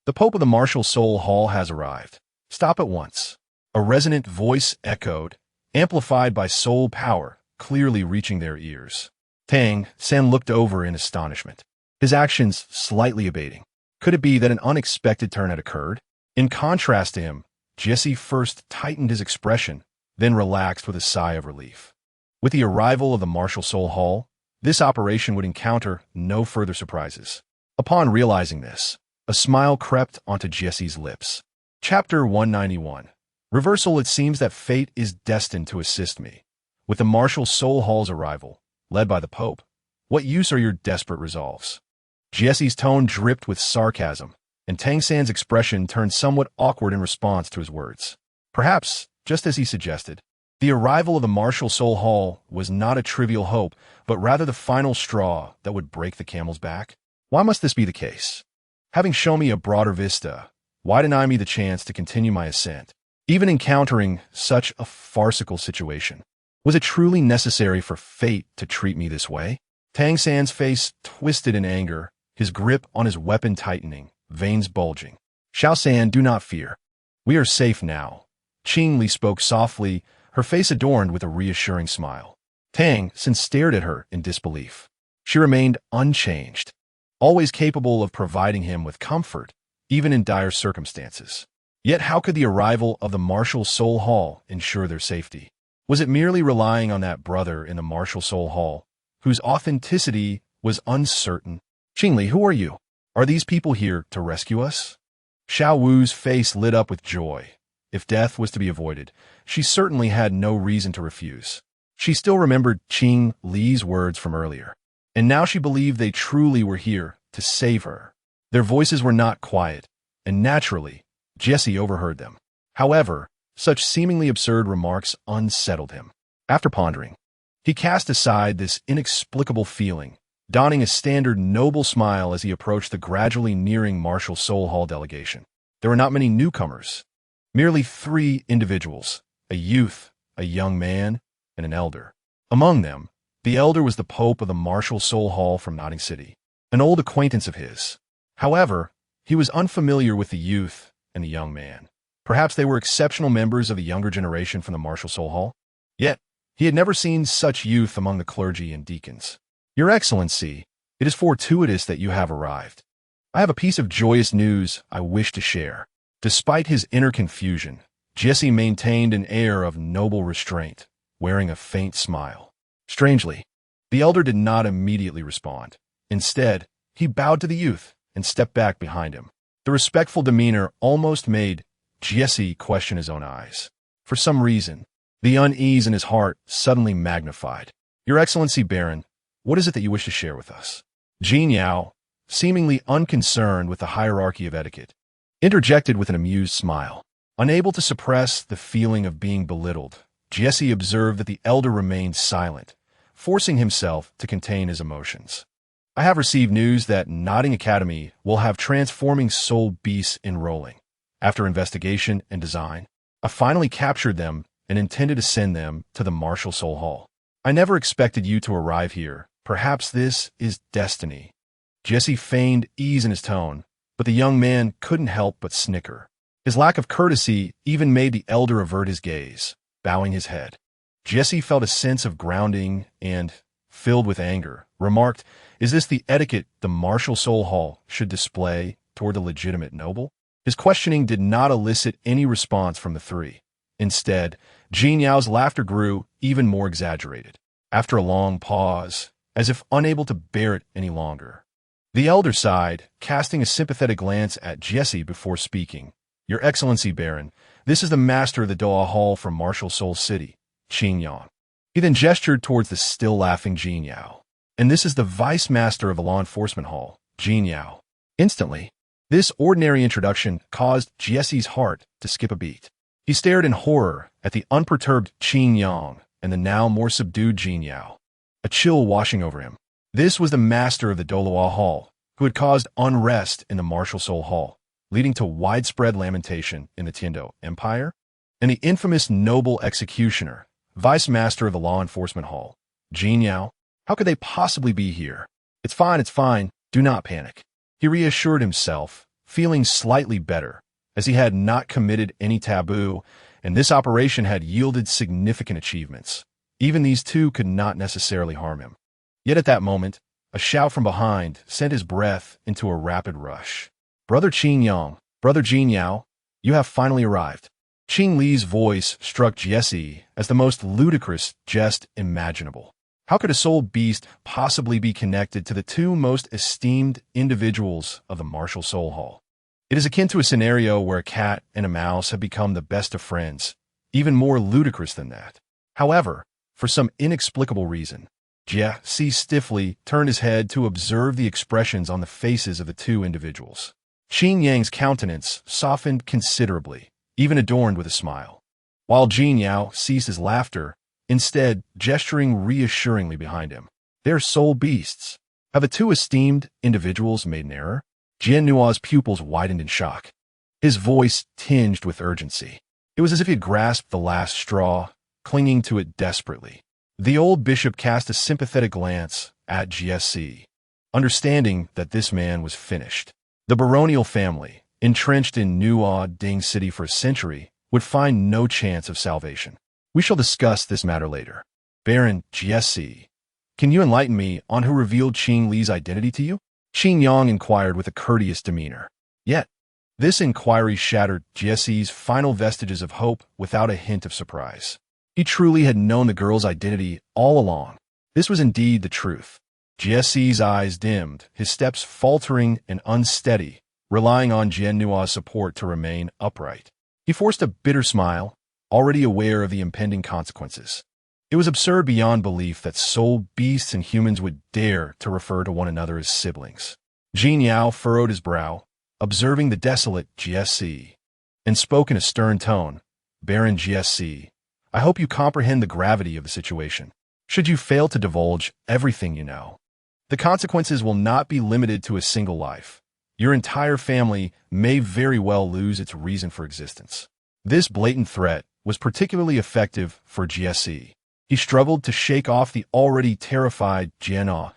The Pope of the Martial Soul Hall has arrived. Stop at once. A resonant voice echoed, amplified by soul power, clearly reaching their ears. Tang San looked over in astonishment, his actions slightly abating. Could it be that an unexpected turn had occurred? In contrast to him, Jesse first tightened his expression, then relaxed with a sigh of relief. With the arrival of the Martial Soul Hall, this operation would encounter no further surprises. Upon realizing this, a smile crept onto Jesse's lips. Chapter 191. Reversal. It seems that fate is destined to assist me. With the Martial Soul Hall's arrival, led by the Pope, what use are your desperate resolves? Jesse's tone dripped with sarcasm, and Tang San's expression turned somewhat awkward in response to his words. Perhaps, just as he suggested, the arrival of the Martial Soul Hall was not a trivial hope, but rather the final straw that would break the camel's back. Why must this be the case? Having shown me a broader vista, why deny me the chance to continue my ascent, even encountering such a farcical situation? Was it truly necessary for fate to treat me this way? Tang San's face twisted in anger, his grip on his weapon tightening, veins bulging. Xiao San, do not fear. We are safe now. Qing Li spoke softly, her face adorned with a reassuring smile. Tang San stared at her in disbelief. She remained unchanged, always capable of providing him with comfort, even in dire circumstances. Yet how could the arrival of the Martial Soul Hall ensure their safety? Was it merely relying on that brother in the Martial Soul Hall, whose authenticity was uncertain? Qing Li, who are you? Are these people here to rescue us? Xiao Wu's face lit up with joy. If death was to be avoided, she certainly had no reason to refuse. She still remembered Qing Li's words from earlier, and now she believed they truly were here to save her. Their voices were not quiet, and naturally, Jesse overheard them. However, such seemingly absurd remarks unsettled him. After pondering, he cast aside this inexplicable feeling, donning a standard noble smile as he approached the gradually nearing Martial Soul Hall delegation. There were not many newcomers, merely 3 individuals, a youth, a young man, and an elder. Among them, the elder was the Pope of the Martial Soul Hall from Notting City, an old acquaintance of his. However, he was unfamiliar with the youth and the young man. Perhaps they were exceptional members of the younger generation from the Martial Soul Hall. Yet, he had never seen such youth among the clergy and deacons. Your Excellency, it is fortuitous that you have arrived. I have a piece of joyous news I wish to share. Despite his inner confusion, Jesse maintained an air of noble restraint, wearing a faint smile. Strangely, the elder did not immediately respond. Instead, he bowed to the youth and stepped back behind him. The respectful demeanor almost made Jesse question his own eyes. For some reason, the unease in his heart suddenly magnified. Your Excellency Baron, what is it that you wish to share with us? Jin Yao, seemingly unconcerned with the hierarchy of etiquette, interjected with an amused smile. Unable to suppress the feeling of being belittled, Jesse observed that the elder remained silent, forcing himself to contain his emotions. I have received news that Nodding Academy will have transforming soul beasts enrolling. After investigation and design, I finally captured them and intended to send them to the Martial Soul Hall. I never expected you to arrive here. Perhaps this is destiny. Jesse feigned ease in his tone, but the young man couldn't help but snicker. His lack of courtesy even made the elder avert his gaze, bowing his head. Jesse felt a sense of grounding and, filled with anger, remarked, "Is this the etiquette the Martial Soul Hall should display toward the legitimate noble?" His questioning did not elicit any response from the three. Instead, Jin Yao's laughter grew even more exaggerated. After a long pause, as if unable to bear it any longer, the elder sighed, casting a sympathetic glance at Jesse before speaking. "Your Excellency, Baron, this is the master of the Douluo Hall from Martial Soul City, Qin Yang." He then gestured towards the still-laughing Jin Yao. "And this is the vice master of the Law Enforcement Hall, Jin Yao." Instantly, this ordinary introduction caused Jesse's heart to skip a beat. He stared in horror at the unperturbed Qin Yang and the now more subdued Jin Yao, a chill washing over him. This was the master of the Douluo Hall, who had caused unrest in the Martial Soul Hall, leading to widespread lamentation in the Tiando Empire, and the infamous noble executioner, vice master of the Law Enforcement Hall, Jin Yao. How could they possibly be here? It's fine, do not panic. He reassured himself, feeling slightly better, as he had not committed any taboo, and this operation had yielded significant achievements. Even these two could not necessarily harm him. Yet at that moment, a shout from behind sent his breath into a rapid rush. "Brother Qin Yang, Brother Jin Yao, you have finally arrived." Qin Li's voice struck Jesse as the most ludicrous jest imaginable. How could a soul beast possibly be connected to the two most esteemed individuals of the Martial Soul Hall? It is akin to a scenario where a cat and a mouse have become the best of friends, even more ludicrous than that. However, for some inexplicable reason, Jesse stiffly turned his head to observe the expressions on the faces of the two individuals. Qin Yang's countenance softened considerably, even adorned with a smile, while Jin Yao ceased his laughter, instead gesturing reassuringly behind him. "They are soul beasts. Have the two esteemed individuals made an error?" Jian Nua's pupils widened in shock. His voice tinged with urgency. It was as if he had grasped the last straw, clinging to it desperately. The old bishop cast a sympathetic glance at Jesse, understanding that this man was finished. The baronial family, entrenched in Nuo Ding City for a century, would find no chance of salvation. "We shall discuss this matter later. Baron Jesse, can you enlighten me on who revealed Qin Li's identity to you?" Qin Yang inquired with a courteous demeanor. Yet, this inquiry shattered Jesse's final vestiges of hope without a hint of surprise. He truly had known the girl's identity all along. This was indeed the truth. Jesse's eyes dimmed, his steps faltering and unsteady, relying on Jian Nua's support to remain upright. He forced a bitter smile, already aware of the impending consequences. It was absurd beyond belief that soul beasts and humans would dare to refer to one another as siblings. Jin Yao furrowed his brow, observing the desolate Jesse, and spoke in a stern tone. "Baron Jesse, I hope you comprehend the gravity of the situation. Should you fail to divulge everything you know, the consequences will not be limited to a single life. Your entire family may very well lose its reason for existence." This blatant threat was particularly effective for Jesse. He struggled to shake off the already terrified Jian,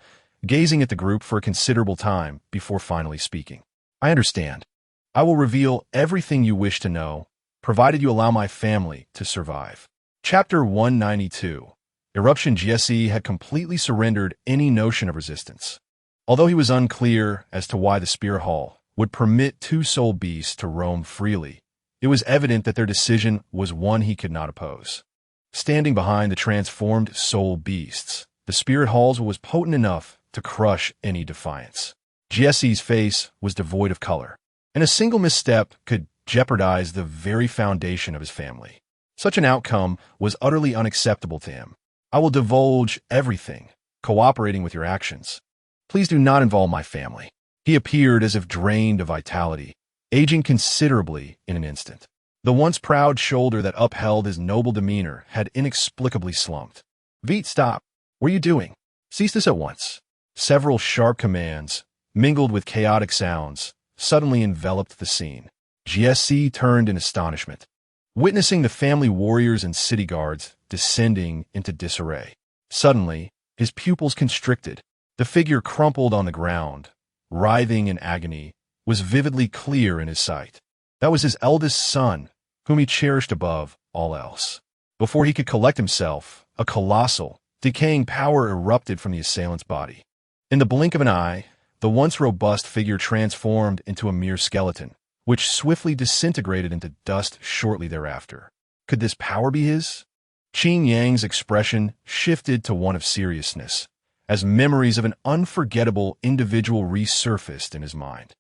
gazing at the group for a considerable time before finally speaking. "I understand. I will reveal everything you wish to know, provided you allow my family to survive." Chapter 192. Eruption. Jesse had completely surrendered any notion of resistance. Although he was unclear as to why the Spirit Hall would permit two soul beasts to roam freely, it was evident that their decision was one he could not oppose. Standing behind the transformed soul beasts, the Spirit Halls was potent enough to crush any defiance. Jesse's face was devoid of color, and a single misstep could jeopardize the very foundation of his family. Such an outcome was utterly unacceptable to him. "I will divulge everything, cooperating with your actions. Please do not involve my family." He appeared as if drained of vitality, aging considerably in an instant. The once proud shoulder that upheld his noble demeanor had inexplicably slumped. "Veet, stop. What are you doing? Cease this at once." Several sharp commands, mingled with chaotic sounds, suddenly enveloped the scene. GSC turned in astonishment, witnessing the family warriors and city guards descending into disarray. Suddenly, his pupils constricted. The figure crumpled on the ground, writhing in agony, was vividly clear in his sight. That was his eldest son, whom he cherished above all else. Before he could collect himself, a colossal, decaying power erupted from the assailant's body. In the blink of an eye, the once robust figure transformed into a mere skeleton, which swiftly disintegrated into dust shortly thereafter. Could this power be his? Qin Yang's expression shifted to one of seriousness, as memories of an unforgettable individual resurfaced in his mind.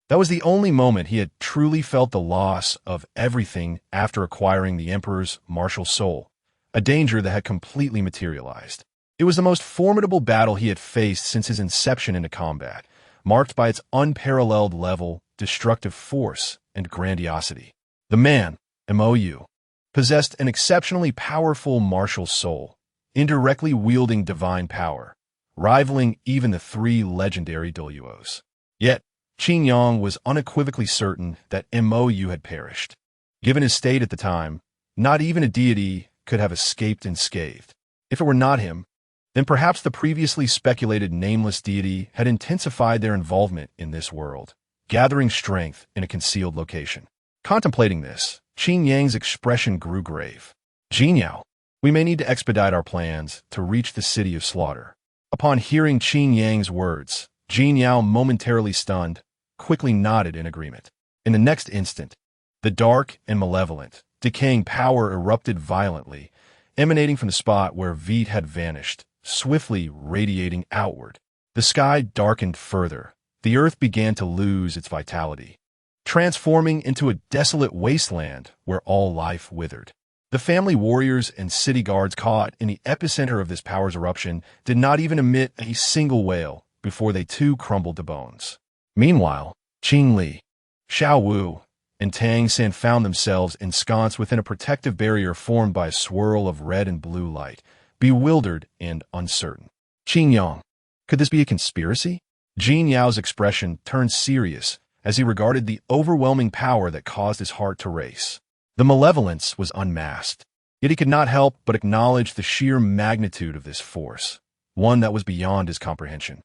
That was the only moment he had truly felt the loss of everything after acquiring the Emperor's martial soul, a danger that had completely materialized. It was the most formidable battle he had faced since his inception into combat, marked by its unparalleled level, destructive force, and grandiosity. The man, MOU, possessed an exceptionally powerful martial soul, indirectly wielding divine power, rivaling even the three legendary Douluos. Yet, Qin Yang was unequivocally certain that MOU had perished. Given his state at the time, not even a deity could have escaped unscathed. If it were not him, then perhaps the previously speculated nameless deity had intensified their involvement in this world, gathering strength in a concealed location. Contemplating this, Qin Yang's expression grew grave. Jinyao, we may need to expedite our plans to reach the city of slaughter. Upon hearing Qin Yang's words, Jinyao, momentarily stunned, quickly nodded in agreement. In the next instant, the dark and malevolent, decaying power erupted violently, emanating from the spot where Vite had vanished, swiftly radiating outward. The sky darkened further. The earth began to lose its vitality, transforming into a desolate wasteland where all life withered. The family warriors and city guards caught in the epicenter of this power's eruption did not even emit a single wail before they too crumbled to bones. Meanwhile, Qing Li, Xiao Wu, and Tang San found themselves ensconced within a protective barrier formed by a swirl of red and blue light, bewildered and uncertain. Qin Yang, could this be a conspiracy? Jin Yao's expression turned serious as he regarded the overwhelming power that caused his heart to race. The malevolence was unmasked, yet he could not help but acknowledge the sheer magnitude of this force, one that was beyond his comprehension.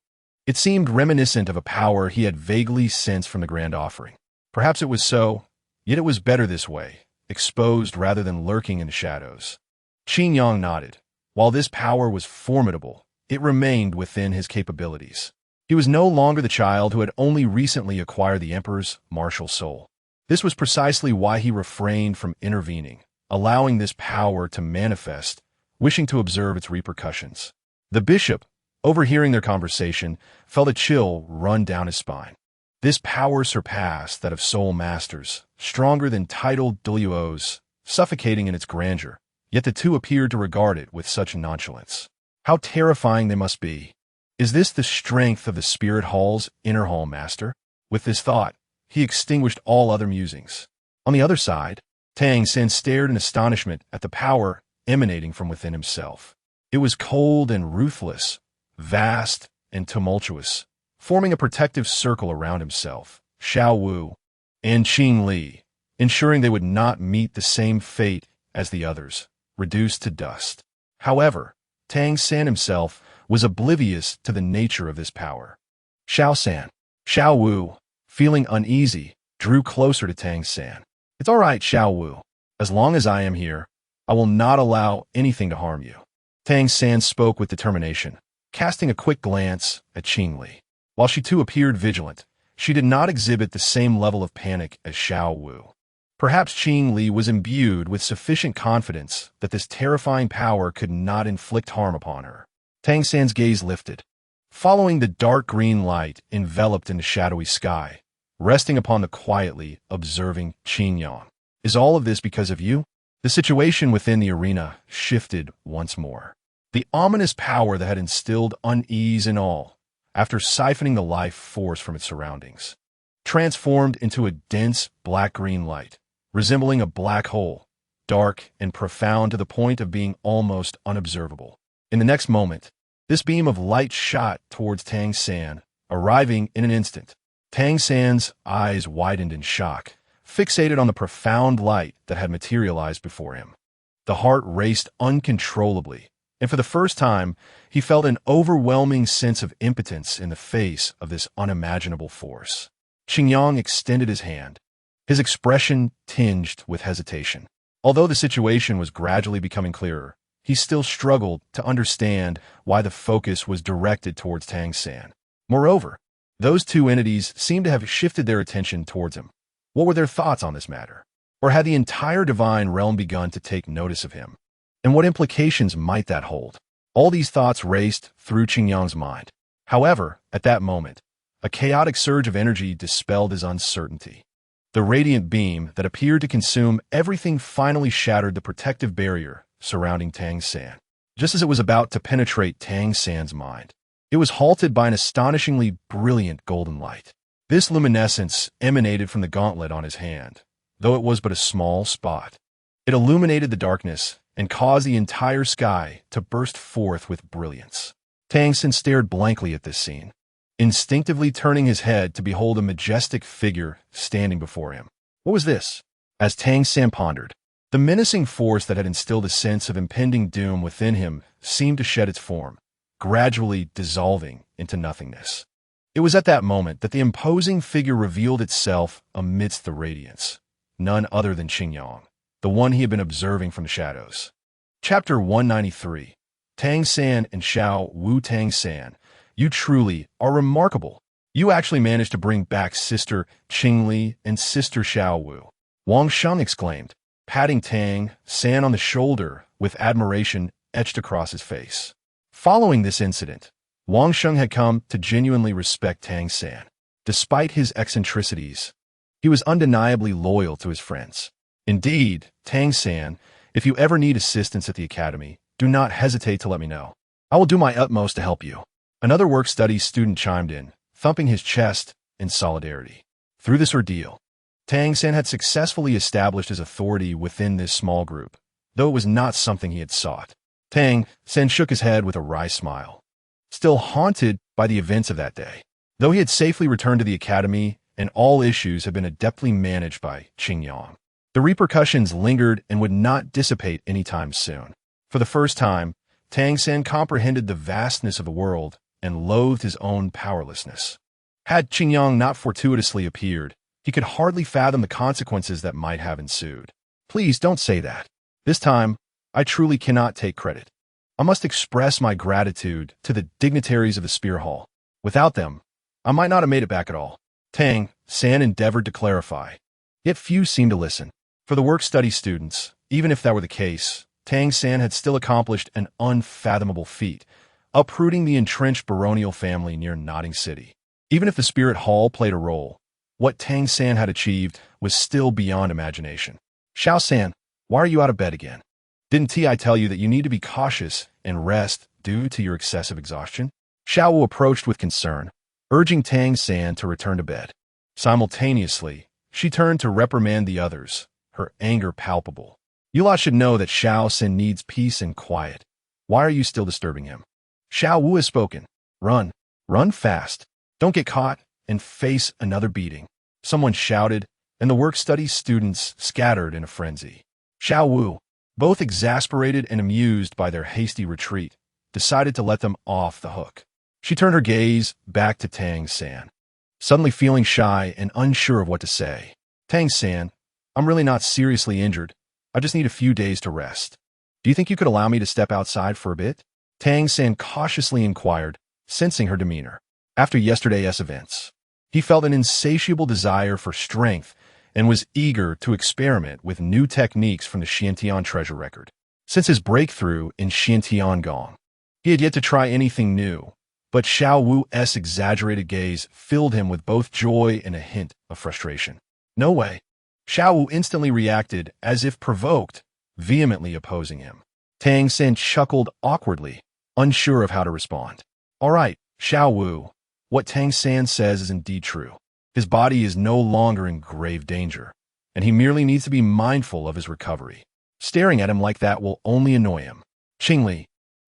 It seemed reminiscent of a power he had vaguely sensed from the Grand Offering. Perhaps it was so, yet it was better this way, exposed rather than lurking in the shadows. Qin Yang nodded. While this power was formidable, it remained within his capabilities. He was no longer the child who had only recently acquired the Emperor's martial soul. This was precisely why he refrained from intervening, allowing this power to manifest, wishing to observe its repercussions. The bishop, overhearing their conversation, felt a chill run down his spine. This power surpassed that of soul masters, stronger than titled Douluos, suffocating in its grandeur, yet the two appeared to regard it with such nonchalance. How terrifying they must be! Is this the strength of the Spirit Hall's inner hall master? With this thought, he extinguished all other musings. On the other side, Tang San stared in astonishment at the power emanating from within himself. It was cold and ruthless, vast and tumultuous, forming a protective circle around himself, Xiao Wu, and Qing Li, ensuring they would not meet the same fate as the others, reduced to dust. However, Tang San himself was oblivious to the nature of this power. Xiao Wu, feeling uneasy, drew closer to Tang San. It's all right, Xiao Wu. As long as I am here, I will not allow anything to harm you. Tang San spoke with determination, casting a quick glance at Qing Li. While she too appeared vigilant, she did not exhibit the same level of panic as Xiao Wu. Perhaps Qing Li was imbued with sufficient confidence that this terrifying power could not inflict harm upon her. Tang San's gaze lifted, following the dark green light enveloped in the shadowy sky, resting upon the quietly observing Qin Yang. Is all of this because of you? The situation within the arena shifted once more. The ominous power that had instilled unease in all, after siphoning the life force from its surroundings, transformed into a dense black-green light, resembling a black hole, dark and profound to the point of being almost unobservable. In the next moment, This beam of light shot towards Tang San, arriving in an instant. Tang San's eyes widened in shock, fixated on the profound light that had materialized before him. The heart raced uncontrollably, and for the first time, he felt an overwhelming sense of impotence in the face of this unimaginable force. Qingyang extended his hand, his expression tinged with hesitation. Although the situation was gradually becoming clearer, he still struggled to understand why the focus was directed towards Tang San. Moreover, those two entities seemed to have shifted their attention towards him. What were their thoughts on this matter? Or had the entire divine realm begun to take notice of him? And what implications might that hold? All these thoughts raced through Qingyang's mind. However, at that moment, a chaotic surge of energy dispelled his uncertainty. The radiant beam that appeared to consume everything finally shattered the protective barrier surrounding Tang San. Just as it was about to penetrate Tang San's mind, it was halted by an astonishingly brilliant golden light. This luminescence emanated from the gauntlet on his hand, though it was but a small spot. It illuminated the darkness and caused the entire sky to burst forth with brilliance. Tang San stared blankly at this scene, instinctively turning his head to behold a majestic figure standing before him. What was this? As Tang San pondered, the menacing force that had instilled a sense of impending doom within him seemed to shed its form, gradually dissolving into nothingness. It was at that moment that the imposing figure revealed itself amidst the radiance. None other than Qingyang, the one he had been observing from the shadows. Chapter 193. Tang San and Xiao Wu. Tang San, you truly are remarkable. You actually managed to bring back Sister Qingli and Sister Xiao Wu. Wang Sheng exclaimed, patting Tang San on the shoulder with admiration etched across his face. Following this incident, Wang Sheng had come to genuinely respect Tang San. Despite his eccentricities, he was undeniably loyal to his friends. Indeed, Tang San, if you ever need assistance at the academy, do not hesitate to let me know. I will do my utmost to help you. Another work-study student chimed in, thumping his chest in solidarity. Through this ordeal, Tang San had successfully established his authority within this small group, though it was not something he had sought. Tang San shook his head with a wry smile, still haunted by the events of that day. Though he had safely returned to the academy and all issues had been adeptly managed by Qingyang, the repercussions lingered and would not dissipate anytime soon. For the first time, Tang San comprehended the vastness of the world and loathed his own powerlessness. Had Qingyang not fortuitously appeared, he could hardly fathom the consequences that might have ensued. Please don't say that. This time, I truly cannot take credit. I must express my gratitude to the dignitaries of the Spear Hall. Without them, I might not have made it back at all. Tang San endeavored to clarify, yet few seemed to listen. For the work-study students, even if that were the case, Tang San had still accomplished an unfathomable feat, uprooting the entrenched baronial family near Notting City. Even if the Spirit Hall played a role, what Tang San had achieved was still beyond imagination. Xiao San, why are you out of bed again? Didn't I tell you that you need to be cautious and rest due to your excessive exhaustion? Xiao Wu approached with concern, urging Tang San to return to bed. Simultaneously, she turned to reprimand the others, her anger palpable. You lot should know that Xiao San needs peace and quiet. Why are you still disturbing him? Xiao Wu has spoken. Run. Run fast. Don't get caught and face another beating. Someone shouted, and the work-study students scattered in a frenzy. Xiao Wu, both exasperated and amused by their hasty retreat, decided to let them off the hook. She turned her gaze back to Tang San, suddenly feeling shy and unsure of what to say. Tang San, I'm really not seriously injured. I just need a few days to rest. Do you think you could allow me to step outside for a bit? Tang San cautiously inquired, sensing her demeanor. After yesterday's events, he felt an insatiable desire for strength and was eager to experiment with new techniques from the Xiantian treasure record. Since his breakthrough in Xiantian Gong, he had yet to try anything new, but Xiao Wu's exaggerated gaze filled him with both joy and a hint of frustration. No way. Xiao Wu instantly reacted as if provoked, vehemently opposing him. Tang San chuckled awkwardly, unsure of how to respond. All right, Xiao Wu, what Tang San says is indeed true. His body is no longer in grave danger, and he merely needs to be mindful of his recovery. Staring at him like that will only annoy him. Qingli,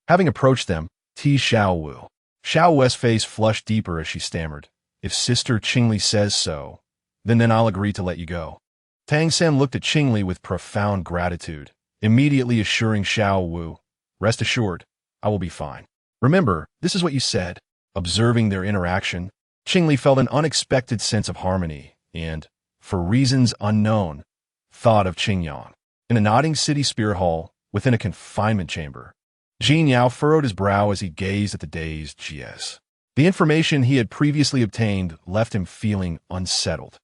having approached them, T. Xiaowu. Xiaowu's face flushed deeper as she stammered. If Sister Qingli says so, then I'll agree to let you go. Tang San looked at Qingli with profound gratitude, immediately assuring Xiaowu, rest assured, I will be fine. Remember, this is what you said. Observing their interaction, Qingli felt an unexpected sense of harmony and, for reasons unknown, thought of Qingyang. In a nodding city spirit hall, within a confinement chamber, Jin Yao furrowed his brow as he gazed at the dazed Jiez. The information he had previously obtained left him feeling unsettled.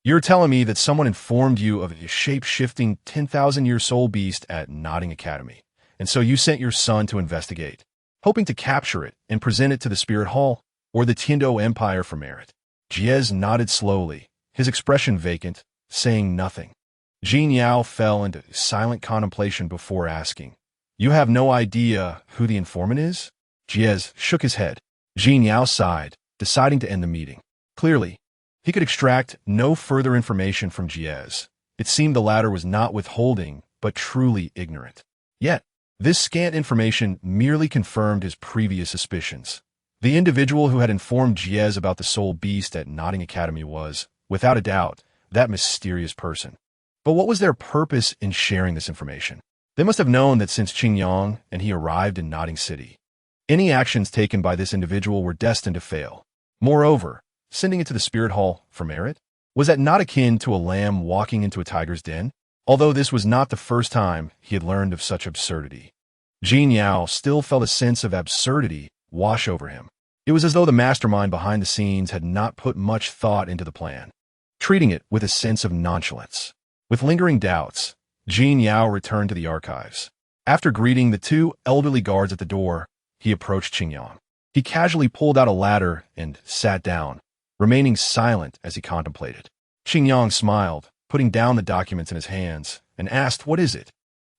You're telling me that someone informed you of a shape-shifting 10,000-year soul beast at Nodding Academy, and so you sent your son to investigate, hoping to capture it and present it to the Spirit Hall or the Tiando Empire for merit. Jiez nodded slowly, his expression vacant, saying nothing. Jin Yao fell into silent contemplation before asking, You have no idea who the informant is? Jiez shook his head. Jin Yao sighed, deciding to end the meeting. Clearly, he could extract no further information from Jiez. It seemed the latter was not withholding, but truly ignorant. Yet, this scant information merely confirmed his previous suspicions. The individual who had informed Jiez about the soul beast at Nodding Academy was, without a doubt, that mysterious person. But what was their purpose in sharing this information? They must have known that since Qingyang and he arrived in Nodding City, any actions taken by this individual were destined to fail. Moreover, sending it to the Spirit Hall for merit? Was that not akin to a lamb walking into a tiger's den? Although this was not the first time he had learned of such absurdity. Jin Yao still felt a sense of absurdity wash over him. It was as though the mastermind behind the scenes had not put much thought into the plan, treating it with a sense of nonchalance. With lingering doubts, Jin Yao returned to the archives. After greeting the two elderly guards at the door, he approached Qingyang. He casually pulled out a ladder and sat down, remaining silent as he contemplated. Qingyang smiled, putting down the documents in his hands, and asked, What is it?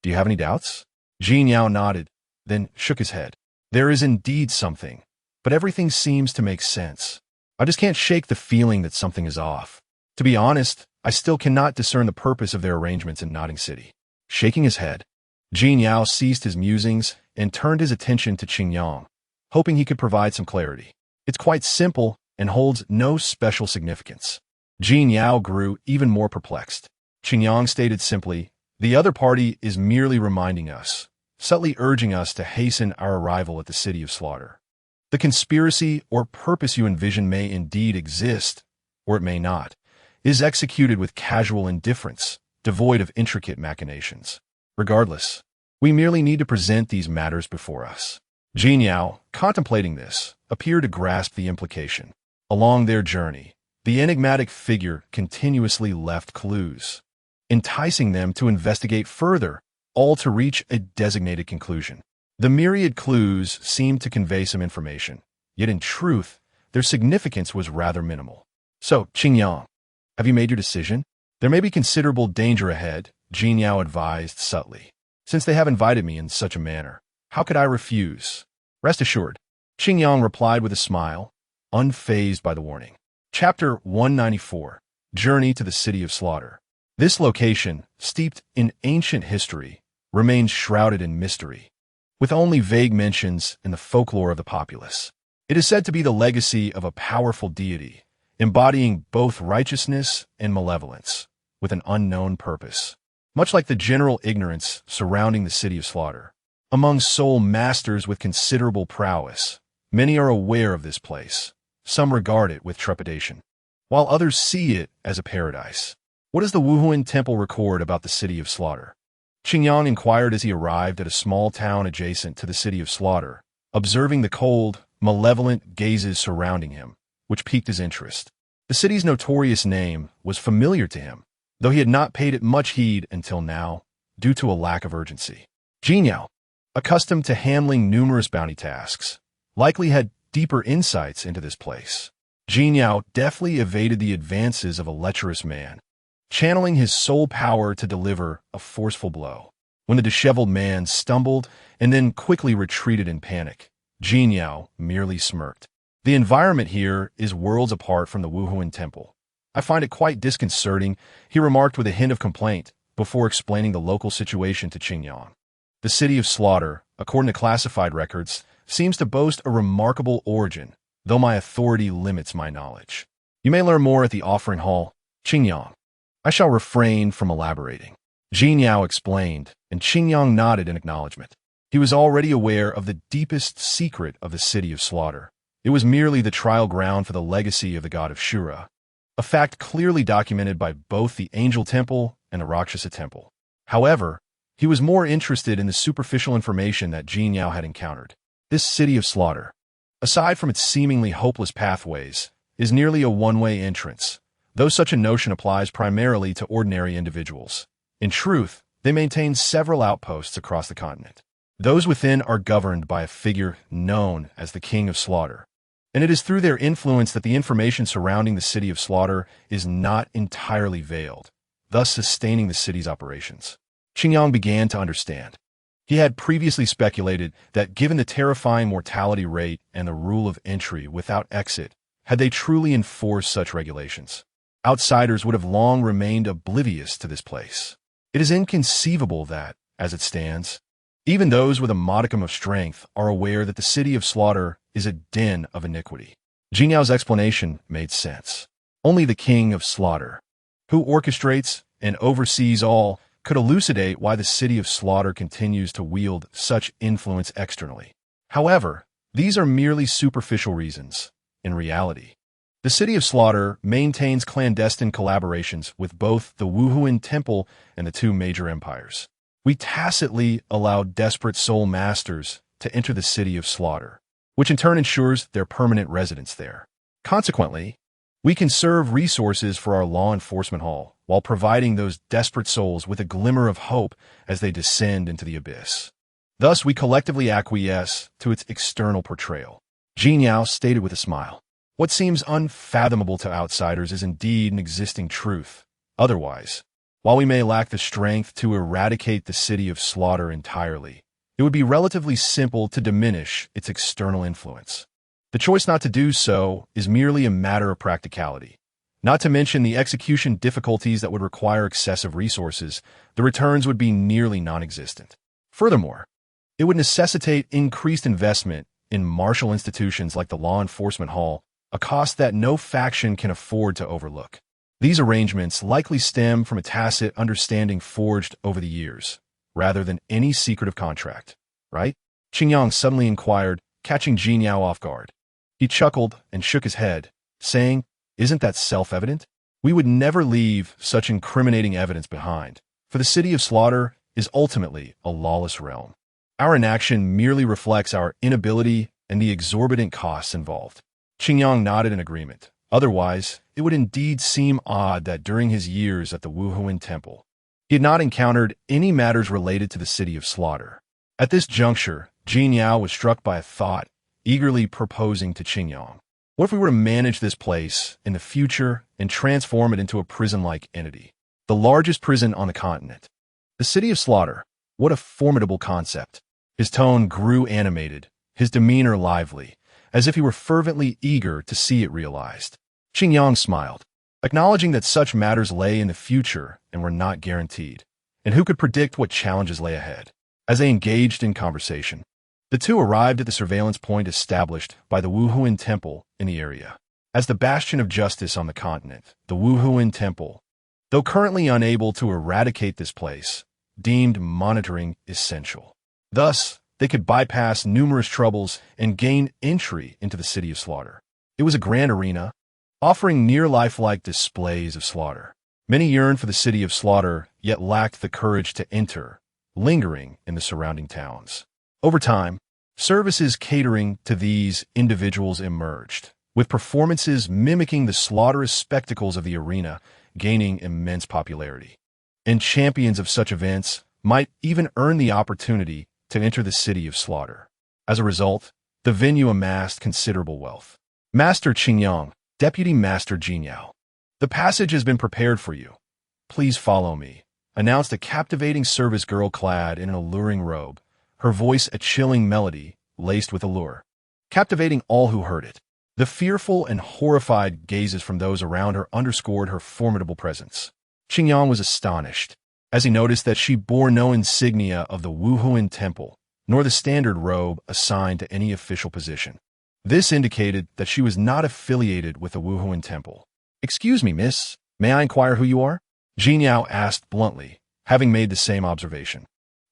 Do you have any doubts? Jin Yao nodded, then shook his head. There is indeed something, but everything seems to make sense. I just can't shake the feeling that something is off. To be honest, I still cannot discern the purpose of their arrangements in Nodding City. Shaking his head, Jin Yao ceased his musings and turned his attention to Qingyang, hoping he could provide some clarity. It's quite simple and holds no special significance. Jin Yao grew even more perplexed. Qingyang stated simply, The other party is merely reminding us, subtly urging us to hasten our arrival at the City of Slaughter. The conspiracy or purpose you envision may indeed exist, or it may not. It is executed with casual indifference, devoid of intricate machinations. Regardless, we merely need to present these matters before us. Jin Yao, contemplating this, appeared to grasp the implication. Along their journey, the enigmatic figure continuously left clues, enticing them to investigate further, all to reach a designated conclusion. The myriad clues seemed to convey some information, yet in truth, their significance was rather minimal. So, Qingyang, have you made your decision? There may be considerable danger ahead, Jin Yao advised subtly. Since they have invited me in such a manner, how could I refuse? Rest assured, Qingyang replied with a smile, unfazed by the warning. Chapter 194, Journey to the City of Slaughter. This location, steeped in ancient history, remains shrouded in mystery, with only vague mentions in the folklore of the populace. It is said to be the legacy of a powerful deity, embodying both righteousness and malevolence, with an unknown purpose. Much like the general ignorance surrounding the City of Slaughter, among soul masters with considerable prowess, many are aware of this place. Some regard it with trepidation, while others see it as a paradise. What does the Wuhuan Temple record about the City of Slaughter? Qingyang inquired as he arrived at a small town adjacent to the City of Slaughter, observing the cold, malevolent gazes surrounding him, which piqued his interest. The city's notorious name was familiar to him, though he had not paid it much heed until now, due to a lack of urgency. Jin Yao, accustomed to handling numerous bounty tasks, likely had deeper insights into this place. Jin Yao deftly evaded the advances of a lecherous man, channeling his soul power to deliver a forceful blow. When the disheveled man stumbled and then quickly retreated in panic, Jin Yao merely smirked. The environment here is worlds apart from the Wuhuan Temple. I find it quite disconcerting, he remarked with a hint of complaint, before explaining the local situation to Qingyang. The City of Slaughter, according to classified records, seems to boast a remarkable origin, though my authority limits my knowledge. You may learn more at the offering hall, Qingyang. I shall refrain from elaborating. Jin Yao explained, and Qingyang nodded in acknowledgement. He was already aware of the deepest secret of the City of Slaughter. It was merely the trial ground for the legacy of the god of Shura, a fact clearly documented by both the Angel Temple and the Rakshasa Temple. However, he was more interested in the superficial information that Jin Yao had encountered. This City of Slaughter, aside from its seemingly hopeless pathways, is nearly a one-way entrance, though such a notion applies primarily to ordinary individuals. In truth, they maintain several outposts across the continent. Those within are governed by a figure known as the King of Slaughter, and it is through their influence that the information surrounding the City of Slaughter is not entirely veiled, thus sustaining the city's operations. Qingyang began to understand. He had previously speculated that given the terrifying mortality rate and the rule of entry without exit, had they truly enforced such regulations, outsiders would have long remained oblivious to this place. It is inconceivable that, as it stands, even those with a modicum of strength are aware that the City of Slaughter is a den of iniquity. Jin Yao's explanation made sense. Only the King of Slaughter, who orchestrates and oversees all, could elucidate why the City of Slaughter continues to wield such influence externally. However, these are merely superficial reasons. In reality, the City of Slaughter maintains clandestine collaborations with both the Wuhuan Temple and the two major empires. We tacitly allow desperate soul masters to enter the City of Slaughter, which in turn ensures their permanent residence there. Consequently, we conserve resources for our law enforcement hall while providing those desperate souls with a glimmer of hope as they descend into the abyss. Thus, we collectively acquiesce to its external portrayal. Jin Yao stated with a smile, "What seems unfathomable to outsiders is indeed an existing truth. Otherwise, while we may lack the strength to eradicate the City of Slaughter entirely, it would be relatively simple to diminish its external influence. The choice not to do so is merely a matter of practicality. Not to mention the execution difficulties that would require excessive resources, the returns would be nearly non-existent. Furthermore, it would necessitate increased investment in martial institutions like the law enforcement hall, a cost that no faction can afford to overlook. These arrangements likely stem from a tacit understanding forged over the years, rather than any secretive contract, right?" Qingyang suddenly inquired, catching Jin Yao off guard. He chuckled and shook his head, saying, "Isn't that self-evident? We would never leave such incriminating evidence behind, for the City of Slaughter is ultimately a lawless realm. Our inaction merely reflects our inability and the exorbitant costs involved." Qingyang nodded in agreement. Otherwise, it would indeed seem odd that during his years at the Wuhuan Temple, he had not encountered any matters related to the City of Slaughter. At this juncture, Jin Yao was struck by a thought, eagerly proposing to Qingyang. What if we were to manage this place in the future and transform it into a prison-like entity? The largest prison on the continent. The City of Slaughter. What a formidable concept. His tone grew animated, his demeanor lively, as if he were fervently eager to see it realized. Qingyang smiled, acknowledging that such matters lay in the future and were not guaranteed, and who could predict what challenges lay ahead. As they engaged in conversation, the two arrived at the surveillance point established by the Wuhuan Temple in the area. As the bastion of justice on the continent, the Wuhuan Temple, though currently unable to eradicate this place, deemed monitoring essential. Thus, they could bypass numerous troubles and gain entry into the City of Slaughter. It was a grand arena, offering near lifelike displays of slaughter. Many yearned for the City of Slaughter, yet lacked the courage to enter, lingering in the surrounding towns. Over time, services catering to these individuals emerged, with performances mimicking the slaughterous spectacles of the arena gaining immense popularity. And champions of such events might even earn the opportunity to enter the City of Slaughter. As a result, the venue amassed considerable wealth. Master Qingyang, Deputy Master Jin Yao, the passage has been prepared for you. Please follow me, announced a captivating service girl clad in an alluring robe, her voice a chilling melody laced with allure, captivating all who heard it. The fearful and horrified gazes from those around her underscored her formidable presence. Qingyang was astonished, as he noticed that she bore no insignia of the Wuhuan Temple, nor the standard robe assigned to any official position. This indicated that she was not affiliated with the Wuhuan temple. "Excuse me, miss, may I inquire who you are?" Jin Yao asked bluntly, having made the same observation.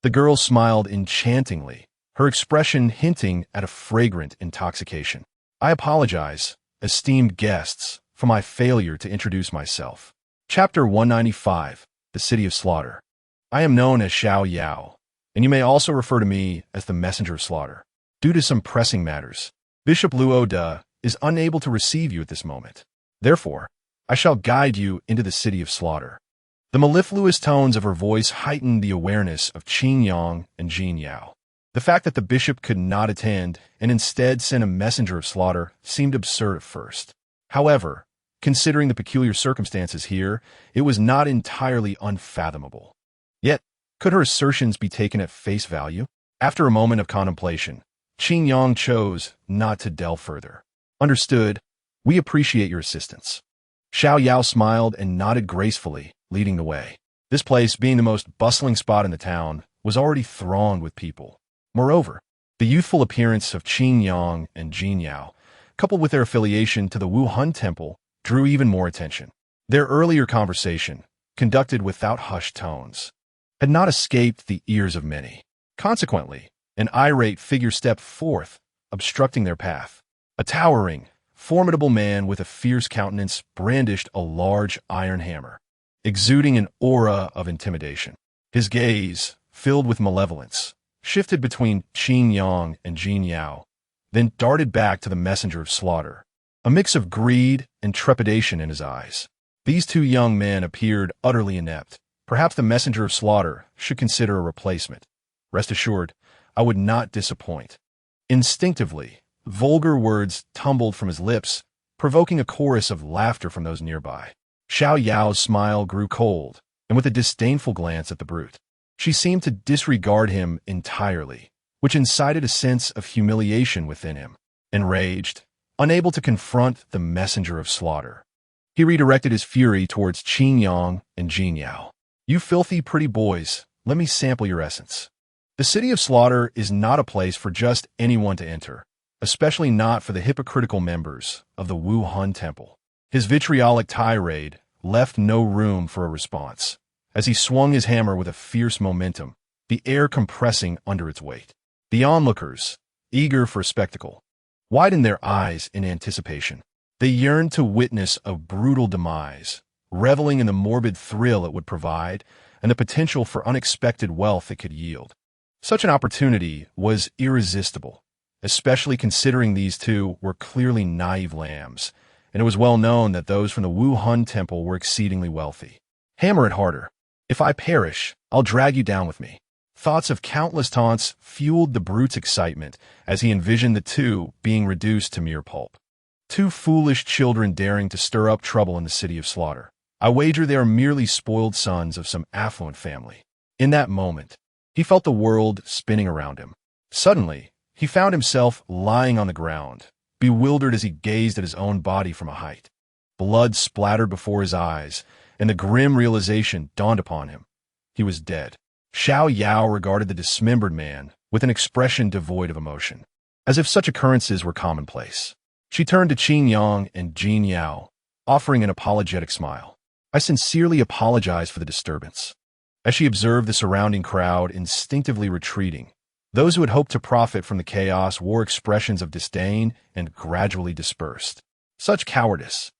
The girl smiled enchantingly, her expression hinting at a fragrant intoxication. "I apologize, esteemed guests, for my failure to introduce myself." Chapter 195, The City of Slaughter. I am known as Xiao Yao, and you may also refer to me as the Messenger of Slaughter. Due to some pressing matters, Bishop Luo De is unable to receive you at this moment. Therefore, I shall guide you into the City of Slaughter. The mellifluous tones of her voice heightened the awareness of Qin Yang and Jin Yao. The fact that the bishop could not attend and instead sent a messenger of slaughter seemed absurd at first. However, considering the peculiar circumstances here, it was not entirely unfathomable. Yet, could her assertions be taken at face value? After a moment of contemplation, Qin Yang chose not to delve further. "Understood. We appreciate your assistance." Xiao Yao smiled and nodded gracefully, leading the way. This place, being the most bustling spot in the town, was already thronged with people. Moreover, the youthful appearance of Qin Yang and Jin Yao, coupled with their affiliation to the Wuhuan temple, drew even more attention. Their earlier conversation, conducted without hushed tones, had not escaped the ears of many. Consequently, an irate figure stepped forth, obstructing their path. A towering, formidable man with a fierce countenance brandished a large iron hammer, exuding an aura of intimidation. His gaze, filled with malevolence, shifted between Qin Yang and Jin Yao, then darted back to the messenger of slaughter, a mix of greed and trepidation in his eyes. These two young men appeared utterly inept. Perhaps the messenger of slaughter should consider a replacement. Rest assured, I would not disappoint. Instinctively, vulgar words tumbled from his lips, provoking a chorus of laughter from those nearby. Xiao Yao's smile grew cold, and with a disdainful glance at the brute, she seemed to disregard him entirely, which incited a sense of humiliation within him. Enraged, unable to confront the messenger of slaughter, he redirected his fury towards Qin Yang and Jin Yao. "You filthy pretty boys, let me sample your essence." The City of Slaughter is not a place for just anyone to enter, especially not for the hypocritical members of the Wuhuan temple. His vitriolic tirade left no room for a response, as he swung his hammer with a fierce momentum, the air compressing under its weight. The onlookers, eager for a spectacle, widened their eyes in anticipation. They yearned to witness a brutal demise, reveling in the morbid thrill it would provide and the potential for unexpected wealth it could yield. Such an opportunity was irresistible, especially considering these two were clearly naive lambs, and it was well known that those from the Wuhuan temple were exceedingly wealthy. "Hammer it harder. If I perish, I'll drag you down with me." Thoughts of countless taunts fueled the brute's excitement as he envisioned the two being reduced to mere pulp. Two foolish children daring to stir up trouble in the City of Slaughter. I wager they are merely spoiled sons of some affluent family. In that moment, he felt the world spinning around him. Suddenly, he found himself lying on the ground, bewildered as he gazed at his own body from a height. Blood splattered before his eyes, and the grim realization dawned upon him. He was dead. Xiao Yao regarded the dismembered man with an expression devoid of emotion, as if such occurrences were commonplace. She turned to Qin Yang and Jin Yao, offering an apologetic smile. "I sincerely apologize for the disturbance." As she observed the surrounding crowd instinctively retreating, those who had hoped to profit from the chaos wore expressions of disdain and gradually dispersed. Such cowardice,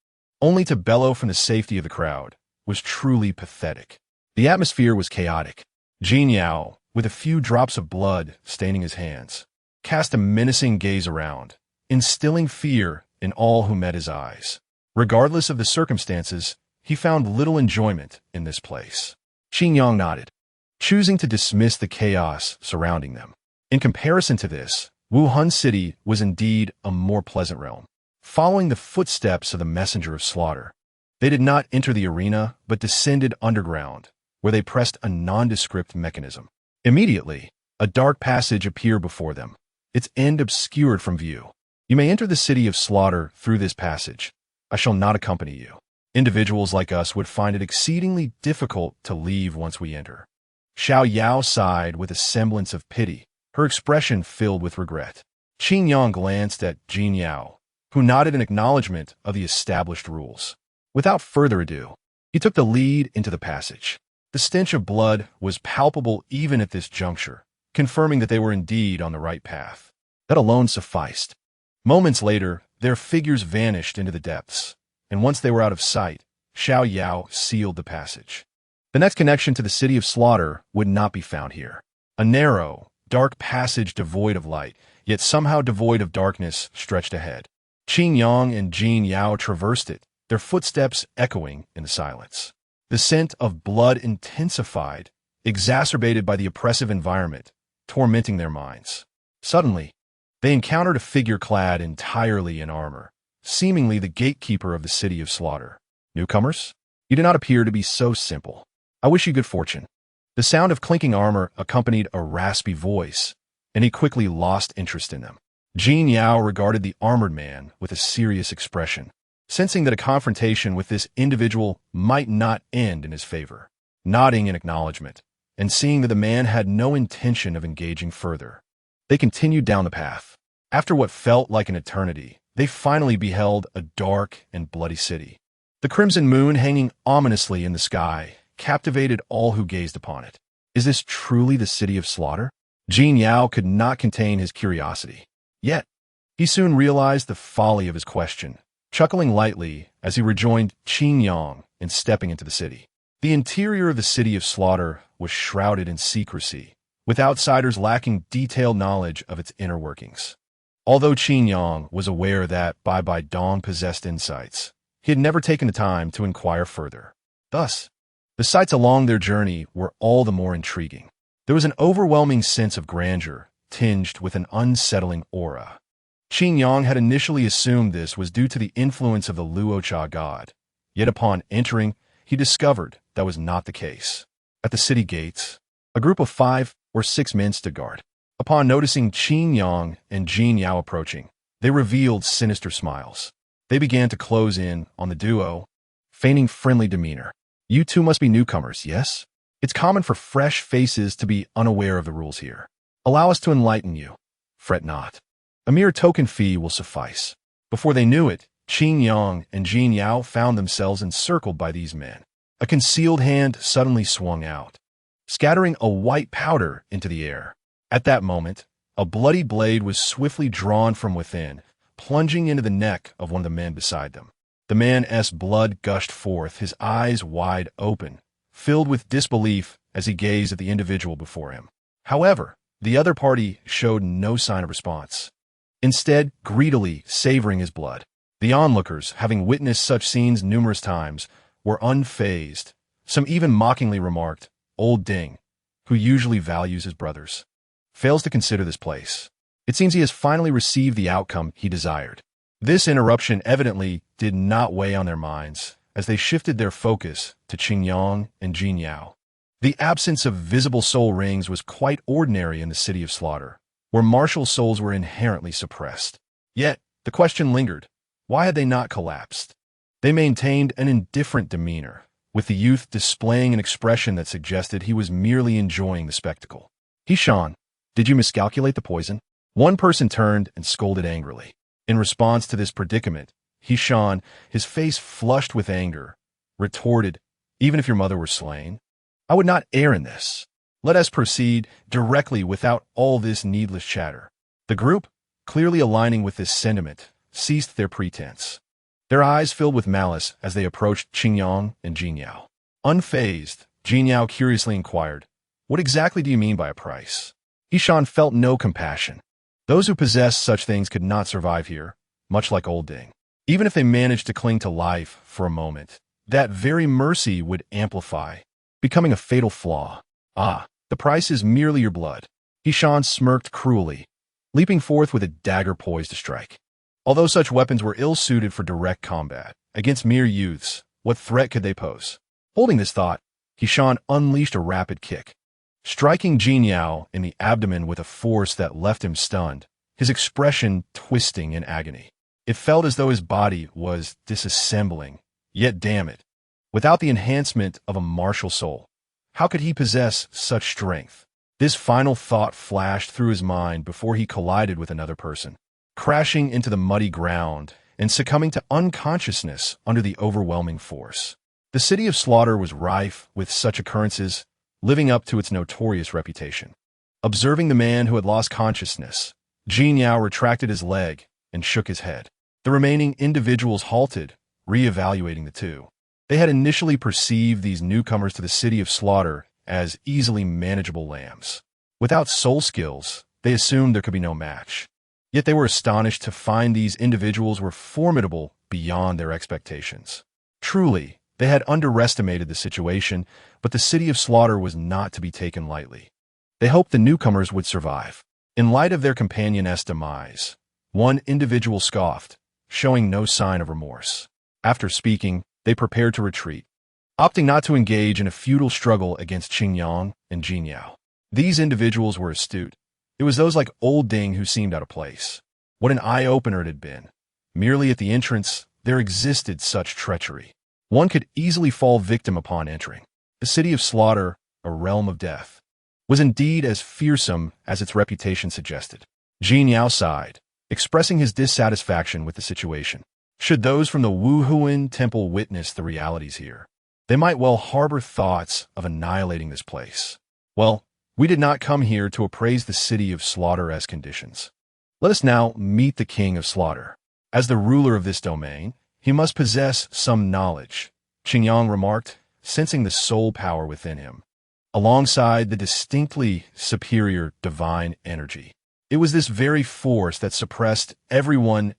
only to bellow from the safety of the crowd, was truly pathetic. The atmosphere was chaotic. Jin Yao, with a few drops of blood staining his hands, cast a menacing gaze around, instilling fear in all who met his eyes. Regardless of the circumstances, he found little enjoyment in this place. Qin Yang nodded, choosing to dismiss the chaos surrounding them. In comparison to this, Wuhuan City was indeed a more pleasant realm. Following the footsteps of the messenger of slaughter, they did not enter the arena but descended underground, where they pressed a nondescript mechanism. Immediately, a dark passage appeared before them, its end obscured from view. "You may enter the City of Slaughter through this passage. I shall not accompany you. Individuals like us would find it exceedingly difficult to leave once we enter." Xiao Yao sighed with a semblance of pity, her expression filled with regret. Qin Yang glanced at Jin Yao, who nodded in acknowledgement of the established rules. Without further ado, he took the lead into the passage. The stench of blood was palpable even at this juncture, confirming that they were indeed on the right path. That alone sufficed. Moments later, their figures vanished into the depths, and once they were out of sight, Xiao Yao sealed the passage. The next connection to the city of slaughter would not be found here. A narrow, dark passage devoid of light, yet somehow devoid of darkness, stretched ahead. Qin Yang and Jin Yao traversed it, their footsteps echoing in the silence. The scent of blood intensified, exacerbated by the oppressive environment, tormenting their minds. Suddenly, they encountered a figure clad entirely in armor, seemingly the gatekeeper of the city of slaughter. Newcomers? You do not appear to be so simple. I wish you good fortune. The sound of clinking armor accompanied a raspy voice, and he quickly lost interest in them. Jin Yao regarded the armored man with a serious expression, sensing that a confrontation with this individual might not end in his favor. Nodding in acknowledgement, and seeing that the man had no intention of engaging further, they continued down the path. After what felt like an eternity, they finally beheld a dark and bloody city. The crimson moon hanging ominously in the sky captivated all who gazed upon it. Is this truly the city of slaughter? Jin Yao could not contain his curiosity. Yet, he soon realized the folly of his question, chuckling lightly as he rejoined Qin Yang in stepping into the city. The interior of the city of slaughter was shrouded in secrecy, with outsiders lacking detailed knowledge of its inner workings. Although Qin Yang was aware that Bai Bai Dong possessed insights, he had never taken the time to inquire further. Thus, the sights along their journey were all the more intriguing. There was an overwhelming sense of grandeur, tinged with an unsettling aura. Qin Yang had initially assumed this was due to the influence of the Luocha god, yet upon entering, he discovered that was not the case. At the city gates, a group of 5 or 6 men stood guard. Upon noticing Qin Yang and Jin Yao approaching, they revealed sinister smiles. They began to close in on the duo, feigning friendly demeanor. You two must be newcomers, yes? It's common for fresh faces to be unaware of the rules here. Allow us to enlighten you. Fret not. A mere token fee will suffice. Before they knew it, Qin Yang and Jin Yao found themselves encircled by these men. A concealed hand suddenly swung out, scattering a white powder into the air. At that moment, a bloody blade was swiftly drawn from within, plunging into the neck of one of the men beside them. The man's blood gushed forth, his eyes wide open, filled with disbelief as he gazed at the individual before him. However, the other party showed no sign of response, instead greedily savoring his blood. The onlookers, having witnessed such scenes numerous times, were unfazed. Some even mockingly remarked, "Old Ding, who usually values his brothers, fails to consider this place. It seems he has finally received the outcome he desired." This interruption evidently did not weigh on their minds, as they shifted their focus to Qin Yang and Jin Yao. The absence of visible soul rings was quite ordinary in the city of slaughter, where martial souls were inherently suppressed. Yet, the question lingered. Why had they not collapsed? They maintained an indifferent demeanor, with the youth displaying an expression that suggested he was merely enjoying the spectacle. "Hishan, did you miscalculate the poison?" One person turned and scolded angrily. In response to this predicament, Hishan, his face flushed with anger, retorted, "Even if your mother were slain, I would not err in this. Let us proceed directly without all this needless chatter." The group, clearly aligning with this sentiment, ceased their pretense. Their eyes filled with malice as they approached Qin Yang and Jin Yao. Unfazed, Jin Yao curiously inquired, "What exactly do you mean by a price?" Hishan felt no compassion. Those who possessed such things could not survive here, much like Old Ding. Even if they managed to cling to life for a moment, that very mercy would amplify, becoming a fatal flaw. "Ah, the price is merely your blood." Hishan smirked cruelly, leaping forth with a dagger poised to strike. Although such weapons were ill-suited for direct combat, against mere youths, what threat could they pose? Holding this thought, Hishan unleashed a rapid kick, striking Jin Yao in the abdomen with a force that left him stunned, his expression twisting in agony. It felt as though his body was disassembling, yet damn it, without the enhancement of a martial soul, how could he possess such strength? This final thought flashed through his mind before he collided with another person, crashing into the muddy ground and succumbing to unconsciousness under the overwhelming force. The city of Slaughter was rife with such occurrences, living up to its notorious reputation. Observing the man who had lost consciousness, Jin Yao retracted his leg and shook his head. The remaining individuals halted, re-evaluating the two. They had initially perceived these newcomers to the city of Slaughter as easily manageable lambs. Without soul skills, they assumed there could be no match. Yet they were astonished to find these individuals were formidable beyond their expectations. Truly, they had underestimated the situation, but the city of Slaughter was not to be taken lightly. They hoped the newcomers would survive. In light of their companion's demise, one individual scoffed, showing no sign of remorse. After speaking, they prepared to retreat, opting not to engage in a futile struggle against Qingyang and Jin Yao. These individuals were astute. It was those like Old Ding who seemed out of place. What an eye-opener it had been. Merely at the entrance, there existed such treachery. One could easily fall victim upon entering. The city of Slaughter, a realm of death, was indeed as fearsome as its reputation suggested. Jin Yao sighed, expressing his dissatisfaction with the situation. Should those from the Wuhuan Temple witness the realities here, they might well harbor thoughts of annihilating this place. Well, we did not come here to appraise the city of Slaughter as conditions. Let us now meet the king of Slaughter. As the ruler of this domain, he must possess some knowledge, Qingyang remarked, sensing the soul power within him, alongside the distinctly superior divine energy. It was this very force that suppressed everyone's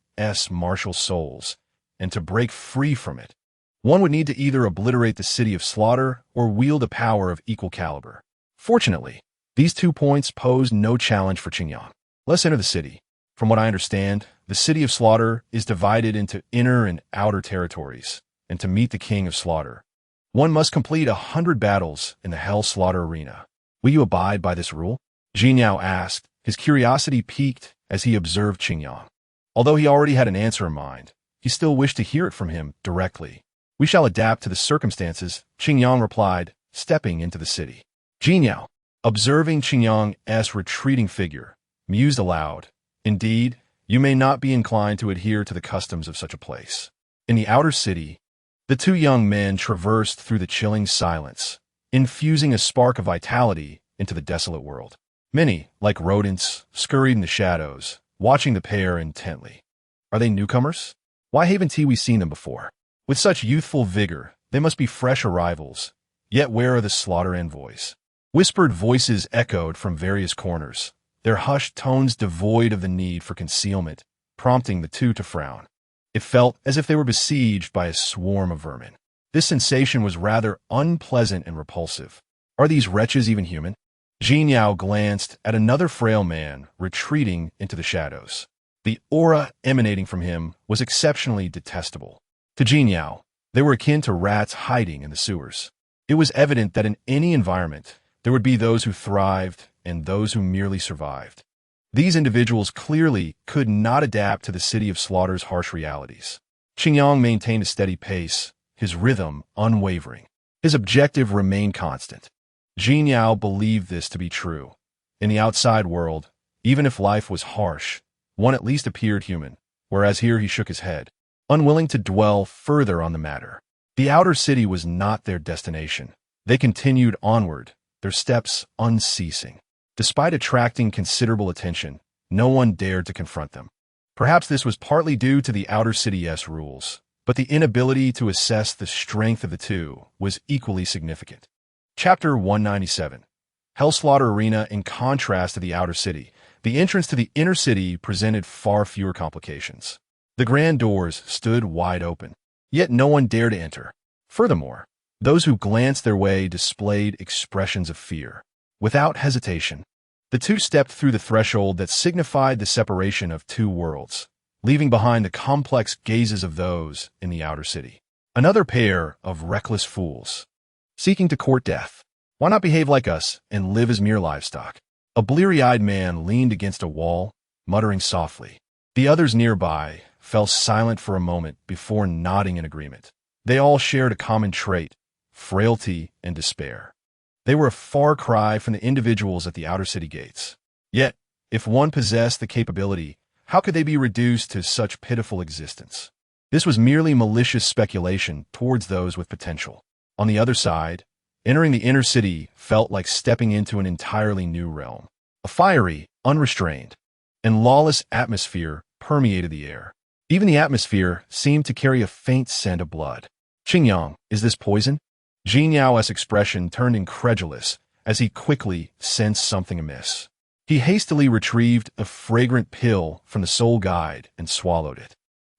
martial souls, and to break free from it, one would need to either obliterate the city of Slaughter or wield a power of equal caliber. Fortunately, these 2 points posed no challenge for Qingyang. Let's enter the city. From what I understand, the city of Slaughter is divided into inner and outer territories, and to meet the king of Slaughter, one must complete 100 battles in the Hell Slaughter arena. Will you abide by this rule? Jin Yao asked, his curiosity piqued as he observed Qingyang. Although he already had an answer in mind, he still wished to hear it from him directly. We shall adapt to the circumstances, Qingyang replied, stepping into the city. Jin Yao, observing Qingyang's retreating figure, mused aloud. Indeed, you may not be inclined to adhere to the customs of such a place. In the outer city, the two young men traversed through the chilling silence, infusing a spark of vitality into the desolate world. Many, like rodents, scurried in the shadows, watching the pair intently. Are they newcomers? Why haven't we seen them before? With such youthful vigor, they must be fresh arrivals. Yet where are the Slaughter envoys? Whispered voices echoed from various corners, their hushed tones devoid of the need for concealment, prompting the two to frown. It felt as if they were besieged by a swarm of vermin. This sensation was rather unpleasant and repulsive. Are these wretches even human? Jin Yao glanced at another frail man retreating into the shadows. The aura emanating from him was exceptionally detestable. To Jin Yao, they were akin to rats hiding in the sewers. It was evident that in any environment, there would be those who thrived and those who merely survived. These individuals clearly could not adapt to the city of Slaughter's harsh realities. Qingyang maintained a steady pace, his rhythm unwavering. His objective remained constant. Jin Yao believed this to be true. In the outside world, even if life was harsh, one at least appeared human, whereas here he shook his head, unwilling to dwell further on the matter. The outer city was not their destination. They continued onward, their steps unceasing. Despite attracting considerable attention, no one dared to confront them. Perhaps this was partly due to the outer city's rules, but the inability to assess the strength of the two was equally significant. Chapter 197. Hell Slaughter Arena. In contrast to the outer city, the entrance to the inner city presented far fewer complications. The grand doors stood wide open, yet no one dared to enter. Furthermore, those who glanced their way displayed expressions of fear. Without hesitation, the two stepped through the threshold that signified the separation of two worlds, leaving behind the complex gazes of those in the outer city. Another pair of reckless fools, seeking to court death. Why not behave like us and live as mere livestock? A bleary-eyed man leaned against a wall, muttering softly. The others nearby fell silent for a moment before nodding in agreement. They all shared a common trait, frailty and despair. They were a far cry from the individuals at the outer city gates. Yet, if one possessed the capability, how could they be reduced to such pitiful existence? This was merely malicious speculation towards those with potential. On the other side, entering the inner city felt like stepping into an entirely new realm. A fiery, unrestrained, and lawless atmosphere permeated the air. Even the atmosphere seemed to carry a faint scent of blood. Qingyang, is this poison? Jin Yao's expression turned incredulous as he quickly sensed something amiss. He hastily retrieved a fragrant pill from the soul guide and swallowed it,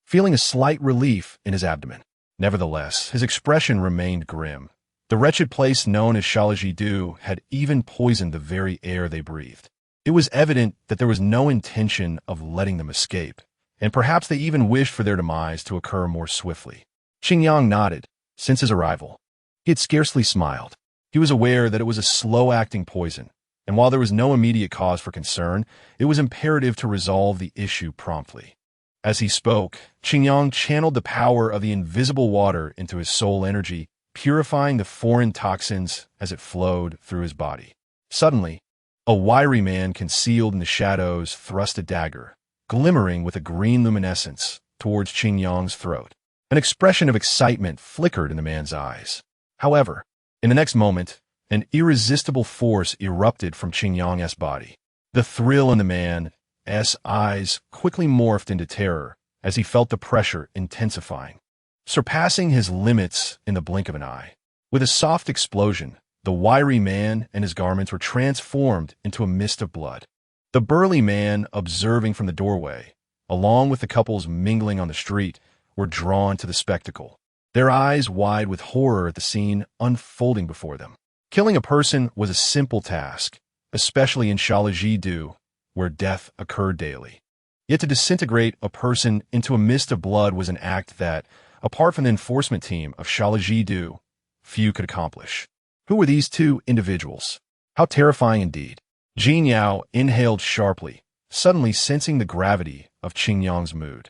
feeling a slight relief in his abdomen. Nevertheless, his expression remained grim. The wretched place known as Shalaji-do had even poisoned the very air they breathed. It was evident that there was no intention of letting them escape, and perhaps they even wished for their demise to occur more swiftly. Qingyang nodded. Since his arrival, he had scarcely smiled. He was aware that it was a slow-acting poison, and while there was no immediate cause for concern, it was imperative to resolve the issue promptly. As he spoke, Qingyang channeled the power of the invisible water into his soul energy, purifying the foreign toxins as it flowed through his body. Suddenly, a wiry man concealed in the shadows thrust a dagger, glimmering with a green luminescence, towards Qingyang's throat. An expression of excitement flickered in the man's eyes. However, in the next moment, an irresistible force erupted from Qingyang's body. The thrill in the man's eyes quickly morphed into terror as he felt the pressure intensifying, surpassing his limits in the blink of an eye. With a soft explosion, the wiry man and his garments were transformed into a mist of blood. The burly man, observing from the doorway, along with the couples mingling on the street, were drawn to the spectacle, their eyes wide with horror at the scene unfolding before them. Killing a person was a simple task, especially in Shalaji-do, where death occurred daily. Yet to disintegrate a person into a mist of blood was an act that, apart from the enforcement team of Shalaji-do, few could accomplish. Who were these two individuals? How terrifying indeed. Jin Yao inhaled sharply, suddenly sensing the gravity of Qingyang's mood.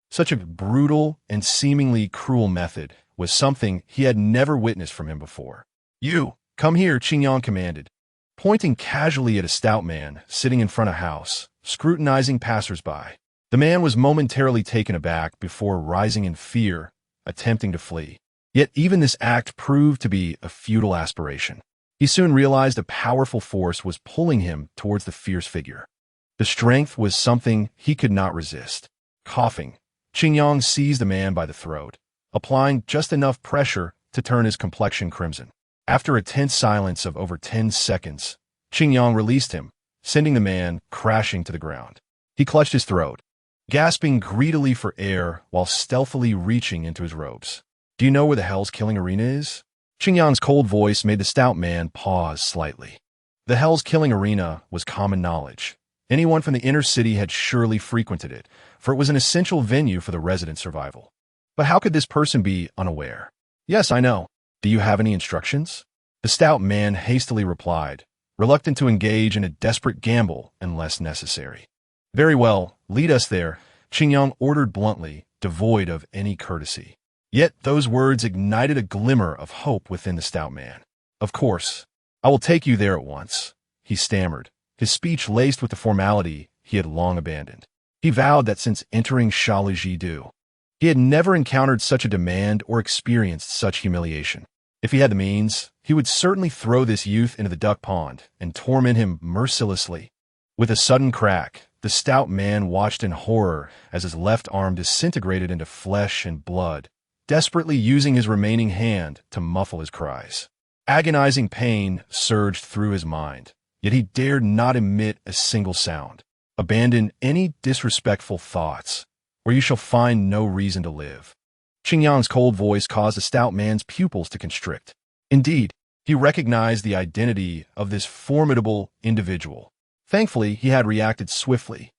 Such a brutal and seemingly cruel method was something he had never witnessed from him before. You, come here, Qingyang commanded, pointing casually at a stout man sitting in front of a house, scrutinizing passersby. The man was momentarily taken aback before rising in fear, attempting to flee. Yet even this act proved to be a futile aspiration. He soon realized a powerful force was pulling him towards the fierce figure. The strength was something he could not resist. Coughing, Qingyang seized the man by the throat, applying just enough pressure to turn his complexion crimson. After a tense silence of over 10 seconds, Qingyang released him, sending the man crashing to the ground. He clutched his throat, gasping greedily for air while stealthily reaching into his robes. Do you know where the Hell's Killing Arena is? Qingyang's cold voice made the stout man pause slightly. The Hell's Killing Arena was common knowledge. Anyone from the inner city had surely frequented it, for it was an essential venue for the residents' survival. But how could this person be unaware? Yes, I know. Do you have any instructions? The stout man hastily replied, reluctant to engage in a desperate gamble unless necessary. Very well, lead us there, Qingyang ordered bluntly, devoid of any courtesy. Yet those words ignited a glimmer of hope within the stout man. Of course, I will take you there at once, he stammered, his speech laced with the formality he had long abandoned. He vowed that since entering Shalaji-do, he had never encountered such a demand or experienced such humiliation. If he had the means, he would certainly throw this youth into the duck pond and torment him mercilessly. With a sudden crack, the stout man watched in horror as his left arm disintegrated into flesh and blood, desperately using his remaining hand to muffle his cries. Agonizing pain surged through his mind, yet he dared not emit a single sound. Abandon any disrespectful thoughts, or you shall find no reason to live. Qingyang's cold voice caused the stout man's pupils to constrict. Indeed, he recognized the identity of this formidable individual. Thankfully, he had reacted swiftly.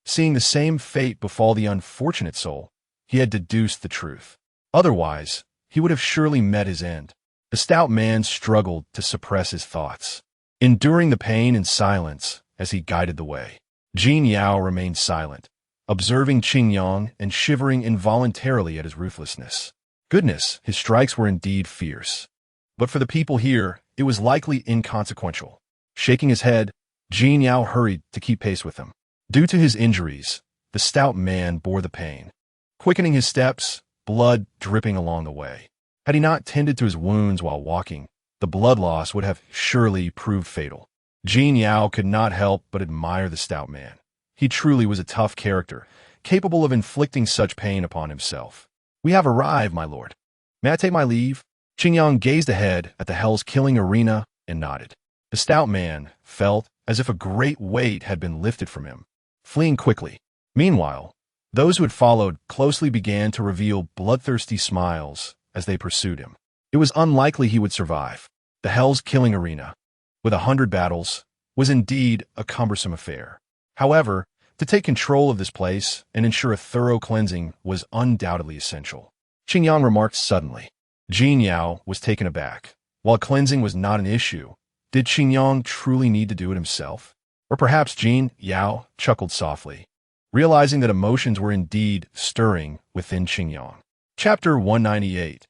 Seeing the same fate befall the unfortunate soul, he had deduced the truth. Otherwise, he would have surely met his end. The stout man struggled to suppress his thoughts, enduring the pain in silence as he guided the way. Jin Yao remained silent, observing Qingyang and shivering involuntarily at his ruthlessness. Goodness, his strikes were indeed fierce. But for the people here, it was likely inconsequential. Shaking his head, Jin Yao hurried to keep pace with him. Due to his injuries, the stout man bore the pain, quickening his steps, blood dripping along the way. Had he not tended to his wounds while walking, the blood loss would have surely proved fatal. Jin Yao could not help but admire the stout man. He truly was a tough character, capable of inflicting such pain upon himself. "We have arrived, my lord. May I take my leave?" Qingyang gazed ahead at the Hell's Killing Arena and nodded. The stout man felt as if a great weight had been lifted from him, fleeing quickly. Meanwhile, those who had followed closely began to reveal bloodthirsty smiles as they pursued him. It was unlikely he would survive. The Hell's Killing Arena, with 100 battles, was indeed a cumbersome affair. However, to take control of this place and ensure a thorough cleansing was undoubtedly essential. Qingyang remarked suddenly. Jin Yao was taken aback. While cleansing was not an issue, did Qingyang truly need to do it himself? Or perhaps Jin Yao chuckled softly, realizing that emotions were indeed stirring within Qingyang. Chapter 198.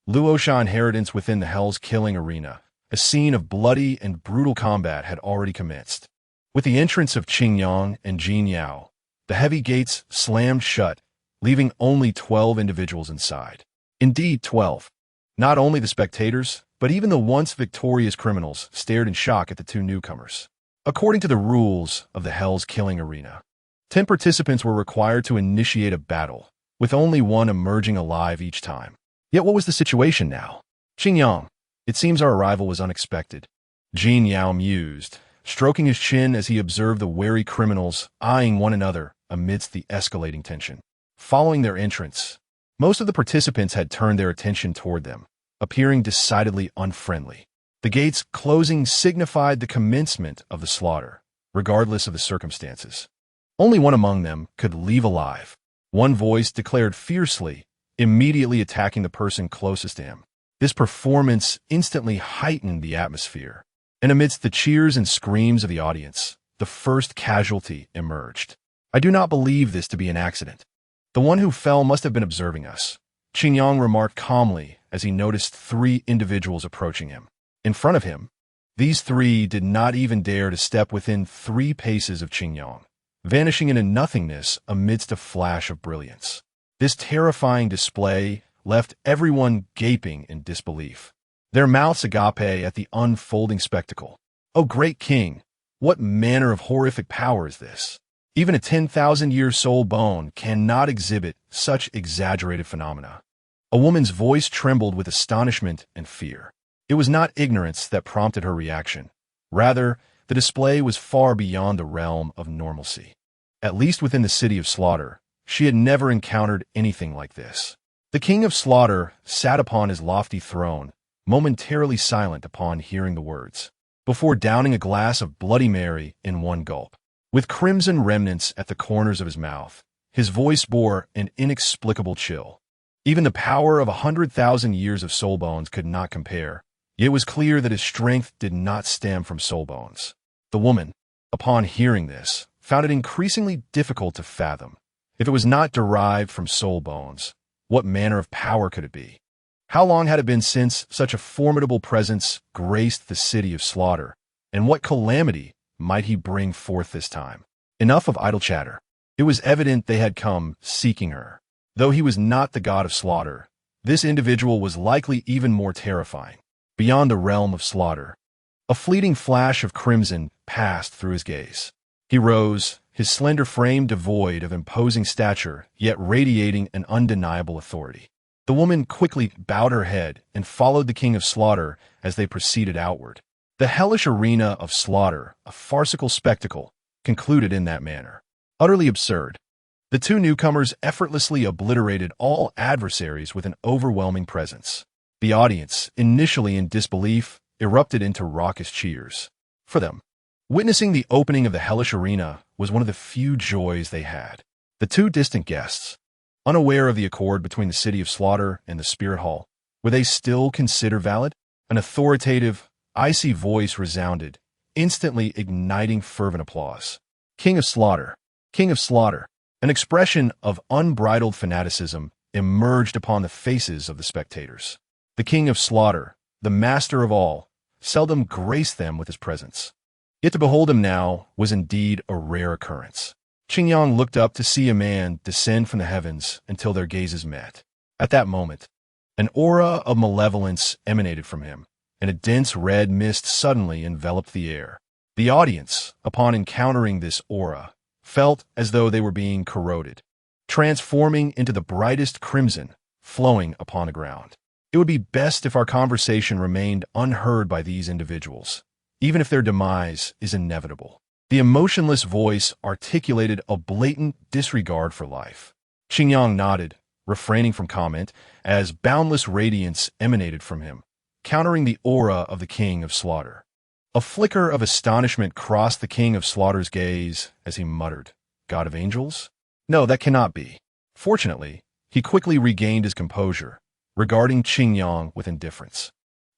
Luosha Inheritance. Within the Hell's Killing Arena, a scene of bloody and brutal combat had already commenced. With the entrance of Qingyang and Jin Yao, the heavy gates slammed shut, leaving only 12 individuals inside. Indeed, 12. Not only the spectators, but even the once victorious criminals stared in shock at the two newcomers. According to the rules of the Hell's Killing Arena, 10 participants were required to initiate a battle, with only one emerging alive each time. Yet what was the situation now? "Qingyang, it seems our arrival was unexpected," Jin Yao mused, stroking his chin as he observed the wary criminals eyeing one another amidst the escalating tension. Following their entrance, most of the participants had turned their attention toward them, appearing decidedly unfriendly. The gates closing signified the commencement of the slaughter, regardless of the circumstances. Only one among them could leave alive. One voice declared fiercely, immediately attacking the person closest to him. This performance instantly heightened the atmosphere, and amidst the cheers and screams of the audience, the first casualty emerged. "I do not believe this to be an accident. The one who fell must have been observing us," Qingyang remarked calmly as he noticed 3 individuals approaching him. In front of him, these 3 did not even dare to step within 3 paces of Qingyang, vanishing into nothingness amidst a flash of brilliance. This terrifying display left everyone gaping in disbelief, their mouths agape at the unfolding spectacle. "Oh, great king, what manner of horrific power is this? Even a 10,000-year soul bone cannot exhibit such exaggerated phenomena." A woman's voice trembled with astonishment and fear. It was not ignorance that prompted her reaction. Rather, the display was far beyond the realm of normalcy. At least within the city of Slaughter, she had never encountered anything like this. The King of Slaughter sat upon his lofty throne, momentarily silent upon hearing the words, before downing a glass of Bloody Mary in one gulp. With crimson remnants at the corners of his mouth, his voice bore an inexplicable chill. Even the power of 100,000 years of soul bones could not compare, yet it was clear that his strength did not stem from soul bones. The woman, upon hearing this, found it increasingly difficult to fathom. If it was not derived from soul bones, what manner of power could it be? How long had it been since such a formidable presence graced the city of Slaughter, and what calamity might he bring forth this time? Enough of idle chatter. It was evident they had come seeking her. Though he was not the god of slaughter, this individual was likely even more terrifying. Beyond the realm of slaughter, a fleeting flash of crimson passed through his gaze. He rose, his slender frame devoid of imposing stature, yet radiating an undeniable authority. The woman quickly bowed her head and followed the King of Slaughter as they proceeded outward. The hellish arena of slaughter, a farcical spectacle, concluded in that manner. Utterly absurd. The two newcomers effortlessly obliterated all adversaries with an overwhelming presence. The audience, initially in disbelief, erupted into raucous cheers. For them, witnessing the opening of the hellish arena was one of the few joys they had. The two distant guests, unaware of the accord between the city of Slaughter and the Spirit Hall, were they still considered valid? An authoritative, icy voice resounded, instantly igniting fervent applause. King of Slaughter! King of Slaughter! An expression of unbridled fanaticism emerged upon the faces of the spectators. The King of Slaughter, the master of all, seldom graced them with his presence. Yet to behold him now was indeed a rare occurrence. Qingyang looked up to see a man descend from the heavens until their gazes met. At that moment, an aura of malevolence emanated from him, and a dense red mist suddenly enveloped the air. The audience, upon encountering this aura, felt as though they were being corroded, transforming into the brightest crimson, flowing upon the ground. It would be best if our conversation remained unheard by these individuals, even if their demise is inevitable. The emotionless voice articulated a blatant disregard for life. Qingyang nodded, refraining from comment, as boundless radiance emanated from him, countering the aura of the King of Slaughter. A flicker of astonishment crossed the King of Slaughter's gaze as he muttered, "God of Angels? No, that cannot be." Fortunately, he quickly regained his composure, regarding Qingyang with indifference.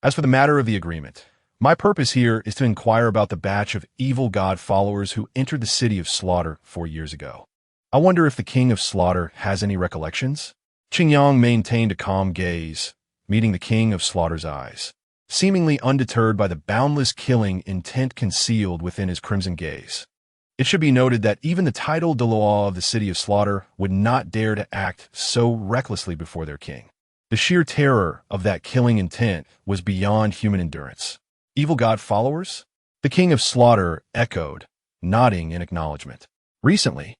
As for the matter of the agreement, my purpose here is to inquire about the batch of evil god followers who entered the city of Slaughter 4 years ago. I wonder if the King of Slaughter has any recollections? Qingyang maintained a calm gaze, meeting the King of Slaughter's eyes, seemingly undeterred by the boundless killing intent concealed within his crimson gaze. It should be noted that even the titled Dalu of the city of Slaughter would not dare to act so recklessly before their king. The sheer terror of that killing intent was beyond human endurance. Evil god followers? The King of Slaughter echoed, nodding in acknowledgement. Recently,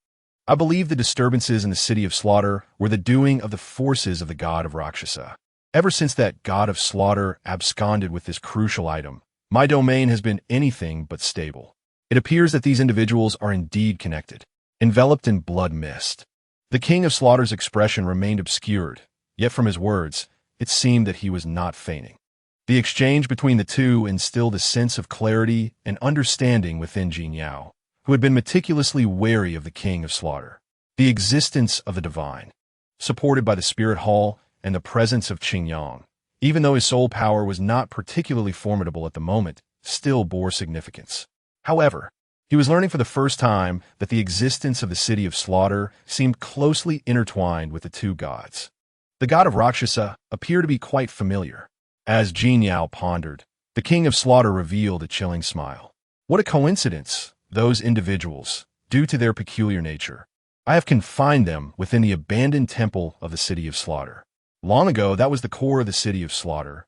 I believe the disturbances in the city of Slaughter were the doing of the forces of the god of Rakshasa. Ever since that god of slaughter absconded with this crucial item, my domain has been anything but stable. It appears that these individuals are indeed connected, enveloped in blood mist. The King of Slaughter's expression remained obscured, yet from his words, it seemed that he was not feigning. The exchange between the two instilled a sense of clarity and understanding within Jin Yao, who had been meticulously wary of the King of Slaughter. The existence of the divine, supported by the spirit hall and the presence of Qingyang, even though his soul power was not particularly formidable at the moment, still bore significance. However, he was learning for the first time that the existence of the city of Slaughter seemed closely intertwined with the two gods. The god of Rakshasa appeared to be quite familiar. As Jin Yao pondered, the King of Slaughter revealed a chilling smile. What a coincidence, those individuals, due to their peculiar nature. I have confined them within the abandoned temple of the city of Slaughter. Long ago, that was the core of the city of Slaughter,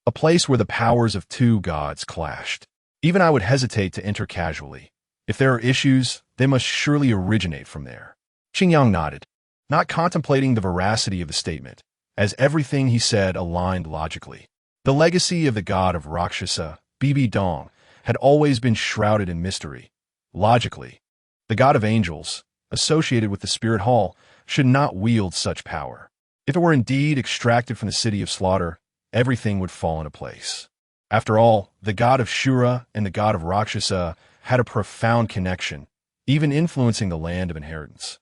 a place where the powers of two gods clashed. Even I would hesitate to enter casually. If there are issues, they must surely originate from there. Qingyang nodded, not contemplating the veracity of the statement, as everything he said aligned logically. The legacy of the god of Rakshasa, Bibi Dong, had always been shrouded in mystery. Logically, the god of angels, associated with the spirit hall, should not wield such power. If it were indeed extracted from the city of Slaughter, everything would fall into place. After all, the god of Shura and the god of Rakshasa had a profound connection, even influencing the land of inheritance.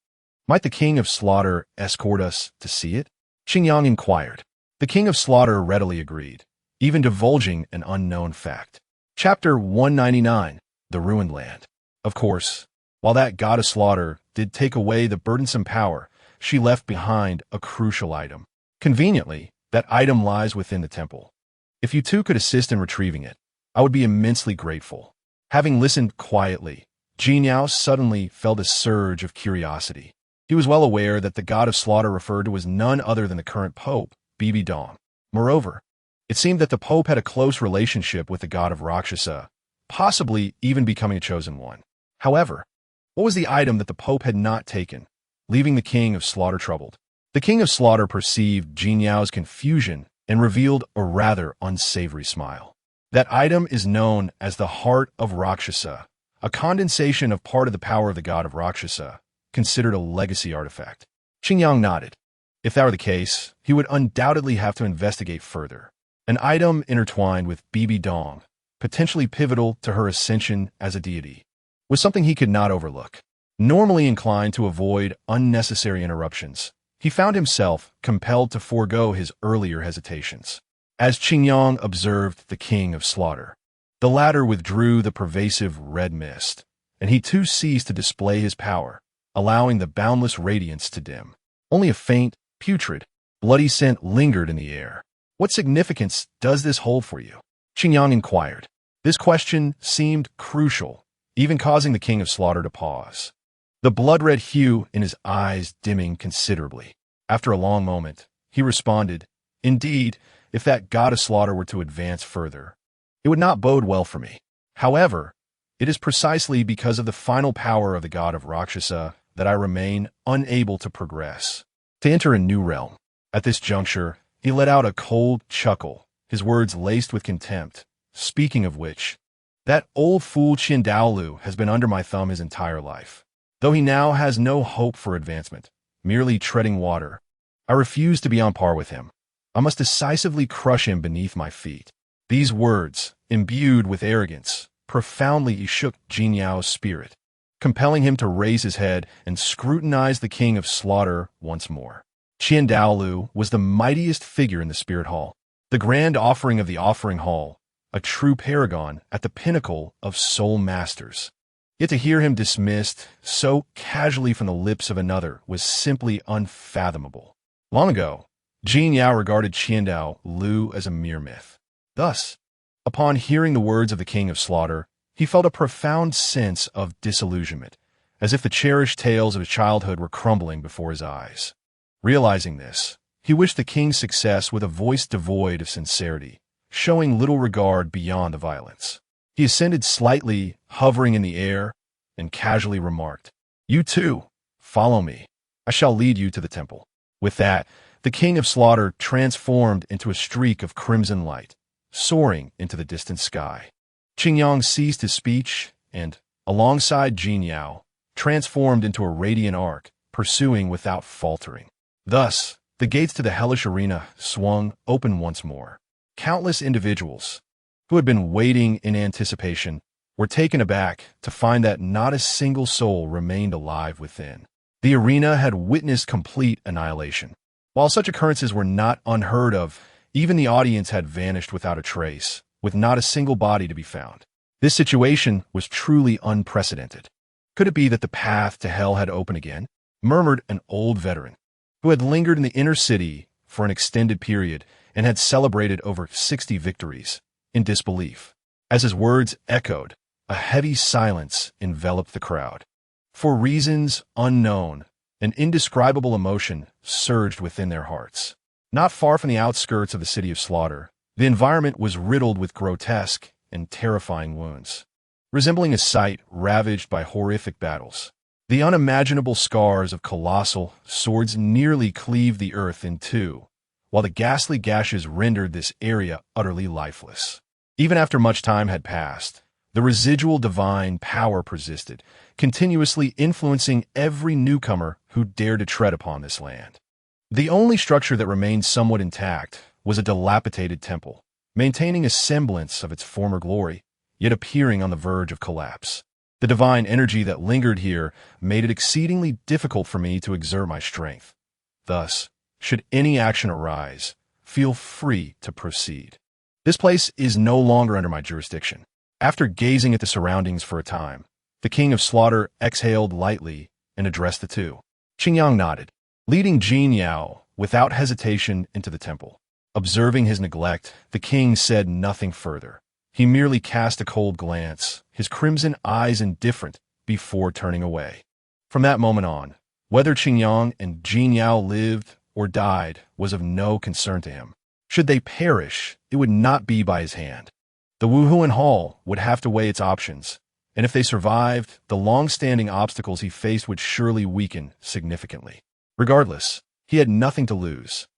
Might the King of Slaughter escort us to see it? Qingyang inquired. The King of Slaughter readily agreed, even divulging an unknown fact. Chapter 199, The Ruined Land. Of course, while that god of slaughter did take away the burdensome power, she left behind a crucial item. Conveniently, that item lies within the temple. If you two could assist in retrieving it, I would be immensely grateful. Having listened quietly, Jin Yao suddenly felt a surge of curiosity. He was well aware that the god of slaughter referred to was none other than the current pope, Bibi Dong. Moreover, it seemed that the pope had a close relationship with the god of Rakshasa, possibly even becoming a chosen one. However, what was the item that the pope had not taken, leaving the King of Slaughter troubled? The King of Slaughter perceived Jin Yao's confusion and revealed a rather unsavory smile. That item is known as the Heart of Rakshasa, a condensation of part of the power of the god of Rakshasa, considered a legacy artifact. Qingyang nodded. If that were the case, he would undoubtedly have to investigate further. An item intertwined with Bibi Dong, potentially pivotal to her ascension as a deity, was something he could not overlook. Normally inclined to avoid unnecessary interruptions, he found himself compelled to forego his earlier hesitations. As Qingyang observed the King of Slaughter, the latter withdrew the pervasive red mist, and he too ceased to display his power, allowing the boundless radiance to dim. Only a faint, putrid, bloody scent lingered in the air. What significance does this hold for you? Qingyang inquired. This question seemed crucial, even causing the King of Slaughter to pause, the blood-red hue in his eyes dimming considerably. After a long moment, he responded, "Indeed, if that god of slaughter were to advance further, it would not bode well for me. However, it is precisely because of the final power of the god of Rakshasa that I remain unable to progress, to enter a new realm." At this juncture, he let out a cold chuckle, his words laced with contempt. "Speaking of which, that old fool Dalu has been under my thumb his entire life. Though he now has no hope for advancement, merely treading water, I refuse to be on par with him. I must decisively crush him beneath my feet." These words, imbued with arrogance, profoundly shook Jin Yao's spirit, compelling him to raise his head and scrutinize the King of Slaughter once more. Dalu was the mightiest figure in the Spirit Hall, the grand offering of the Offering Hall, a true paragon at the pinnacle of soul masters. Yet to hear him dismissed so casually from the lips of another was simply unfathomable. Long ago, Jin Yao regarded Dalu as a mere myth. Thus, upon hearing the words of the King of Slaughter, he felt a profound sense of disillusionment, as if the cherished tales of his childhood were crumbling before his eyes. Realizing this, he wished the king's success with a voice devoid of sincerity, showing little regard beyond the violence. He ascended slightly, hovering in the air, and casually remarked, "You too, follow me. I shall lead you to the temple." With that, the King of Slaughter transformed into a streak of crimson light, soaring into the distant sky. Qingyang ceased his speech and, alongside Jin Yao, transformed into a radiant arc, pursuing without faltering. Thus, the gates to the hellish arena swung open once more. Countless individuals, who had been waiting in anticipation, were taken aback to find that not a single soul remained alive within. The arena had witnessed complete annihilation. While such occurrences were not unheard of, even the audience had vanished without a trace, with not a single body to be found. This situation was truly unprecedented. Could it be that the path to hell had opened again? Murmured an old veteran, who had lingered in the inner city for an extended period and had celebrated over 60 victories, in disbelief. As his words echoed, a heavy silence enveloped the crowd. For reasons unknown, an indescribable emotion surged within their hearts. Not far from the outskirts of the city of Slaughter, the environment was riddled with grotesque and terrifying wounds, resembling a site ravaged by horrific battles. The unimaginable scars of colossal swords nearly cleaved the earth in two, while the ghastly gashes rendered this area utterly lifeless. Even after much time had passed, the residual divine power persisted, continuously influencing every newcomer who dared to tread upon this land. The only structure that remained somewhat intact was a dilapidated temple, maintaining a semblance of its former glory, yet appearing on the verge of collapse. The divine energy that lingered here made it exceedingly difficult for me to exert my strength. Thus, should any action arise, feel free to proceed. This place is no longer under my jurisdiction. After gazing at the surroundings for a time, the King of Slaughter exhaled lightly and addressed the two. Qingyang nodded, leading Jin Yao without hesitation into the temple. Observing his neglect, the king said nothing further. He merely cast a cold glance, his crimson eyes indifferent, before turning away. From that moment on, whether Qingyang and Jin Yao lived or died was of no concern to him. Should they perish, it would not be by his hand. The Wuhuan Hall would have to weigh its options, and if they survived, the long-standing obstacles he faced would surely weaken significantly. Regardless, he had nothing to lose.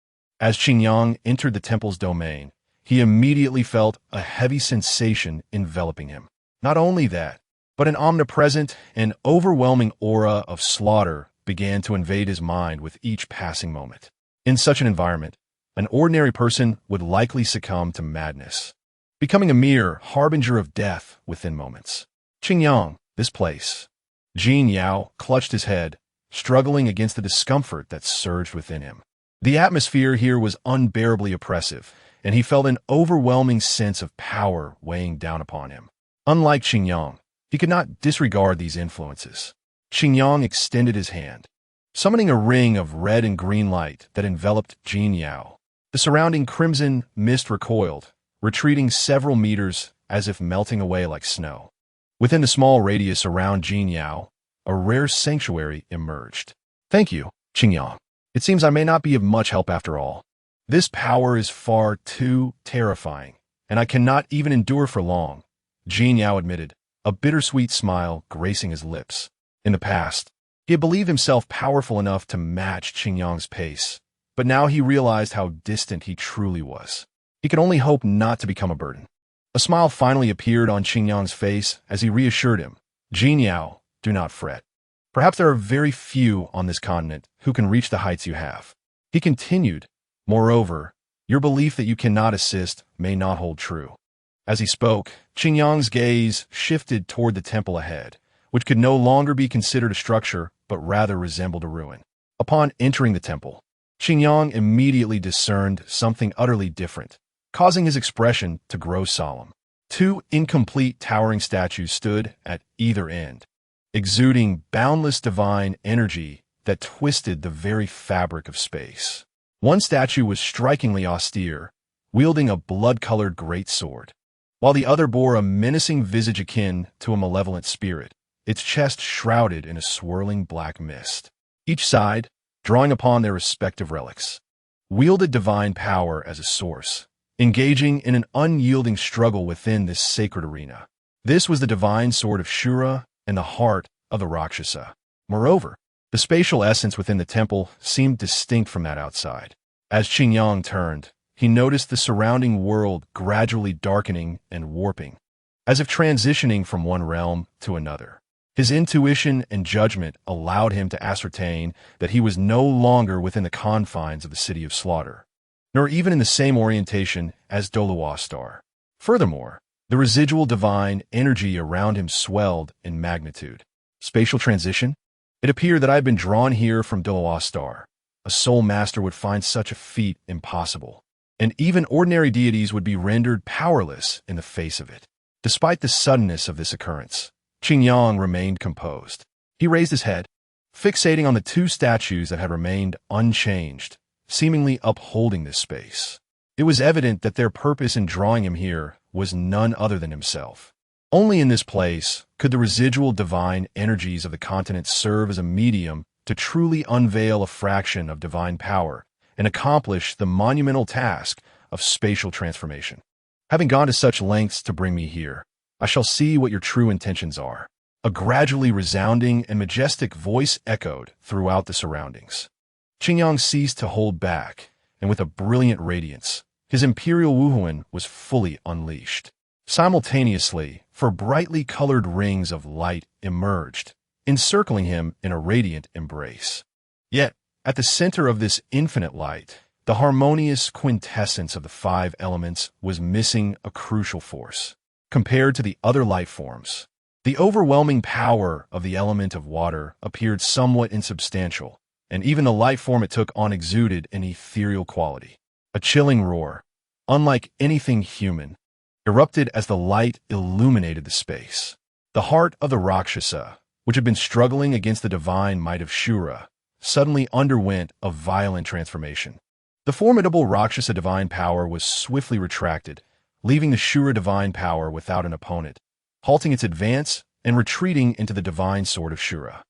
As Qingyang entered the temple's domain, he immediately felt a heavy sensation enveloping him. Not only that, but an omnipresent and overwhelming aura of slaughter began to invade his mind with each passing moment. In such an environment, an ordinary person would likely succumb to madness, becoming a mere harbinger of death within moments. Qingyang, this place. Jin Yao clutched his head, struggling against the discomfort that surged within him. The atmosphere here was unbearably oppressive, and he felt an overwhelming sense of power weighing down upon him. Unlike Qingyang, he could not disregard these influences. Qingyang extended his hand, summoning a ring of red and green light that enveloped Jin Yao. The surrounding crimson mist recoiled, retreating several meters as if melting away like snow. Within the small radius around Jin Yao, a rare sanctuary emerged. Thank you, Qingyang. It seems I may not be of much help after all. This power is far too terrifying, and I cannot even endure for long, Jin Yao admitted, a bittersweet smile gracing his lips. In the past, he had believed himself powerful enough to match Qingyang's pace, but now he realized how distant he truly was. He could only hope not to become a burden. A smile finally appeared on Qingyang's face as he reassured him, Jin Yao, do not fret. Perhaps there are very few on this continent who can reach the heights you have. He continued, moreover, your belief that you cannot assist may not hold true. As he spoke, Qingyang's gaze shifted toward the temple ahead, which could no longer be considered a structure but rather resembled a ruin. Upon entering the temple, Qingyang immediately discerned something utterly different, causing his expression to grow solemn. Two incomplete towering statues stood at either end, exuding boundless divine energy that twisted the very fabric of space. One statue was strikingly austere, wielding a blood-colored great sword, while the other bore a menacing visage akin to a malevolent spirit, its chest shrouded in a swirling black mist. Each side, drawing upon their respective relics, wielded divine power as a source, engaging in an unyielding struggle within this sacred arena. This was the divine sword of Shura and the heart of the Rakshasa. Moreover, the spatial essence within the temple seemed distinct from that outside. As Qingyang turned, he noticed the surrounding world gradually darkening and warping, as if transitioning from one realm to another. His intuition and judgment allowed him to ascertain that he was no longer within the confines of the City of Slaughter, nor even in the same orientation as Douluo star. Furthermore, the residual divine energy around him swelled in magnitude. Spatial transition? It appeared that I had been drawn here from Douluo star. A soul master would find such a feat impossible, and even ordinary deities would be rendered powerless in the face of it. Despite the suddenness of this occurrence, Qingyang remained composed. He raised his head, fixating on the two statues that had remained unchanged, seemingly upholding this space. It was evident that their purpose in drawing him here was none other than himself. Only in this place could the residual divine energies of the continent serve as a medium to truly unveil a fraction of divine power and accomplish the monumental task of spatial transformation. Having gone to such lengths to bring me here, I shall see what your true intentions are. A gradually resounding and majestic voice echoed throughout the surroundings. Qingyang ceased to hold back, and with a brilliant radiance, his imperial wuhuan was fully unleashed. Simultaneously, four brightly colored rings of light emerged, encircling him in a radiant embrace. Yet, at the center of this infinite light, the harmonious quintessence of the five elements was missing a crucial force. Compared to the other life forms, the overwhelming power of the element of water appeared somewhat insubstantial, and even the life form it took on exuded an ethereal quality. A chilling roar, unlike anything human, erupted as the light illuminated the space. The heart of the Rakshasa, which had been struggling against the divine might of Shura, suddenly underwent a violent transformation. The formidable Rakshasa divine power was swiftly retracted, leaving the Shura divine power without an opponent, halting its advance and retreating into the divine sword of Shura.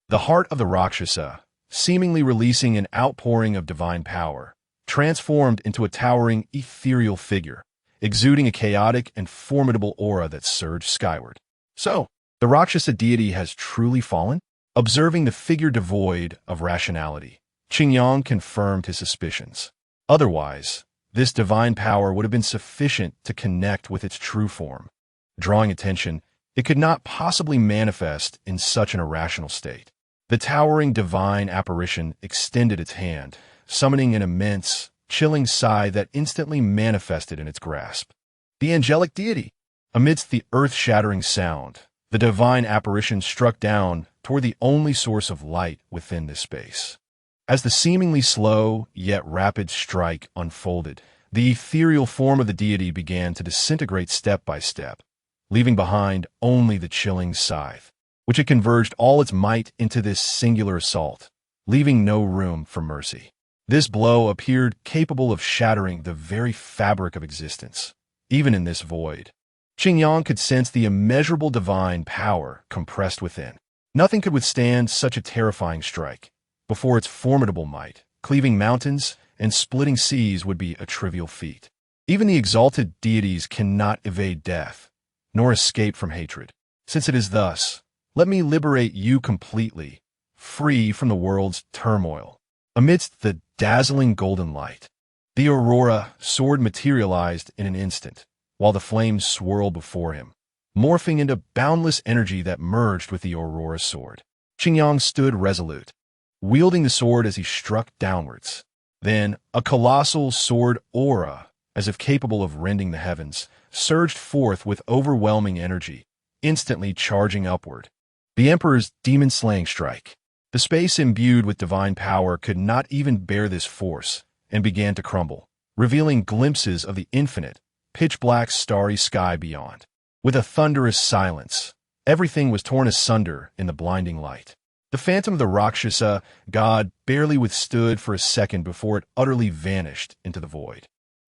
The heart of the Rakshasa, seemingly releasing an outpouring of divine power, transformed into a towering ethereal figure, exuding a chaotic and formidable aura that surged skyward. So, the Rakshasa deity has truly fallen? Observing the figure devoid of rationality, Qingyang confirmed his suspicions. Otherwise, this divine power would have been sufficient to connect with its true form. Drawing attention, it could not possibly manifest in such an irrational state. The towering divine apparition extended its hand, summoning an immense, chilling sigh that instantly manifested in its grasp. The angelic deity! Amidst the earth-shattering sound, the divine apparition struck down toward the only source of light within this space. As the seemingly slow yet rapid strike unfolded, the ethereal form of the deity began to disintegrate step by step, leaving behind only the chilling scythe, which had converged all its might into this singular assault, leaving no room for mercy. This blow appeared capable of shattering the very fabric of existence, even in this void. Qingyang could sense the immeasurable divine power compressed within. Nothing could withstand such a terrifying strike. Before its formidable might, cleaving mountains and splitting seas would be a trivial feat. Even the exalted deities cannot evade death, nor escape from hatred. Since it is thus, let me liberate you completely, free from the world's turmoil. Amidst the dazzling golden light, the Aurora sword materialized in an instant, while the flames swirled before him, morphing into boundless energy that merged with the Aurora sword. Qingyang stood resolute, wielding the sword as he struck downwards. Then, a colossal sword aura, as if capable of rending the heavens, surged forth with overwhelming energy, instantly charging upward. The Emperor's demon-slaying strike. The space imbued with divine power could not even bear this force, and began to crumble, revealing glimpses of the infinite, pitch-black starry sky beyond. With a thunderous silence, everything was torn asunder in the blinding light. The phantom of the Rakshasa god barely withstood for a second before it utterly vanished into the void.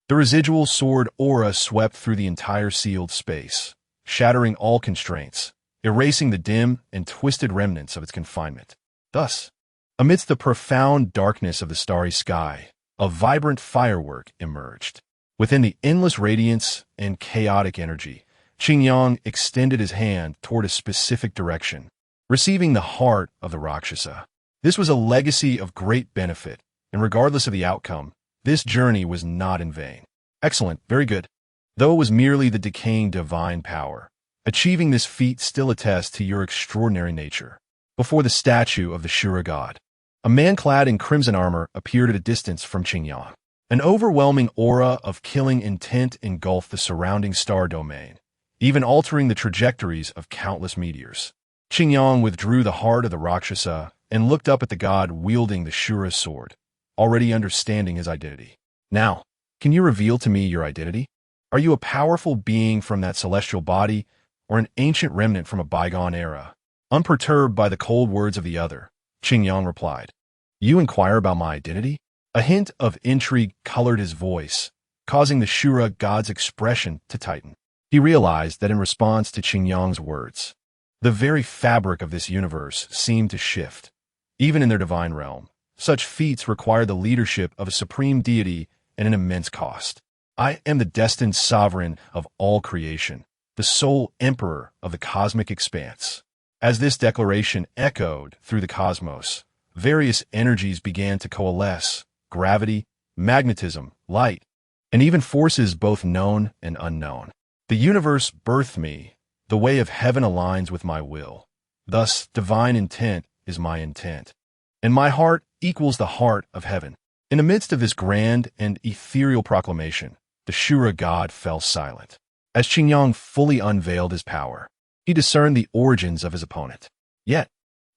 The residual sword aura swept through the entire sealed space, shattering all constraints, erasing the dim and twisted remnants of its confinement. Thus, amidst the profound darkness of the starry sky, a vibrant firework emerged. Within the endless radiance and chaotic energy, Qingyang extended his hand toward a specific direction, receiving the heart of the Rakshasa. This was a legacy of great benefit, and regardless of the outcome, this journey was not in vain. Excellent, very good. Though it was merely the decaying divine power, achieving this feat still attests to your extraordinary nature. Before the statue of the Shura god, a man clad in crimson armor appeared at a distance from Qingyang. An overwhelming aura of killing intent engulfed the surrounding star domain, even altering the trajectories of countless meteors. Qingyang withdrew the heart of the Rakshasa and looked up at the god wielding the Shura sword, already understanding his identity. Now, can you reveal to me your identity? Are you a powerful being from that celestial body, or an ancient remnant from a bygone era? Unperturbed by the cold words of the other, Qingyang replied, "You inquire about my identity?" A hint of intrigue colored his voice, causing the Shura god's expression to tighten. He realized that in response to Qingyang's words, the very fabric of this universe seemed to shift. Even in their divine realm, such feats require the leadership of a supreme deity at an immense cost. I am the destined sovereign of all creation, the sole emperor of the cosmic expanse. As this declaration echoed through the cosmos, various energies began to coalesce: gravity, magnetism, light, and even forces both known and unknown. The universe birthed me. The way of heaven aligns with my will. Thus, divine intent is my intent, and my heart equals the heart of heaven. In the midst of this grand and ethereal proclamation, the Shura god fell silent. As Qingyang fully unveiled his power, he discerned the origins of his opponent. Yet,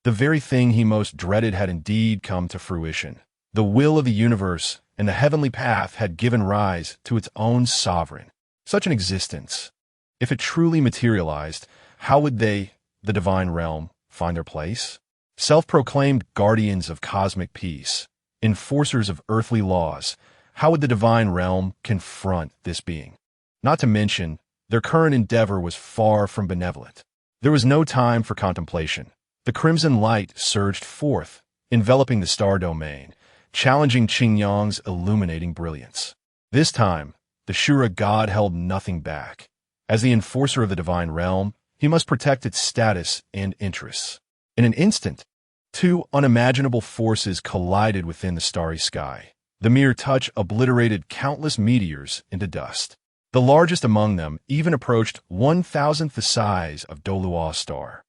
the very thing he most dreaded had indeed come to fruition. The will of the universe and the heavenly path had given rise to its own sovereign. Such an existence, if it truly materialized, how would they, the divine realm, find their place? Self-proclaimed guardians of cosmic peace, enforcers of earthly laws, how would the divine realm confront this being? Not to mention, their current endeavor was far from benevolent. There was no time for contemplation. The crimson light surged forth, enveloping the star domain, challenging Qingyang's illuminating brilliance. This time, the Shura god held nothing back. As the enforcer of the divine realm, he must protect its status and interests. In an instant, two unimaginable forces collided within the starry sky. The mere touch obliterated countless meteors into dust. The largest among them even approached 1,000th the size of Douluo star.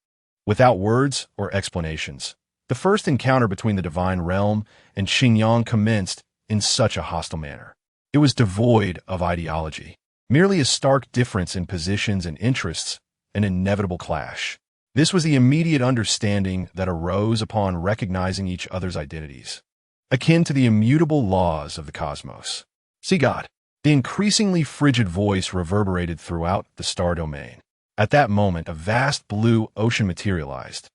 Without words or explanations, the first encounter between the divine realm and Qingyang commenced in such a hostile manner. It was devoid of ideology, merely a stark difference in positions and interests, an inevitable clash. This was the immediate understanding that arose upon recognizing each other's identities, akin to the immutable laws of the cosmos. See God. The increasingly frigid voice reverberated throughout the star domain. At that moment, a vast blue ocean materialized,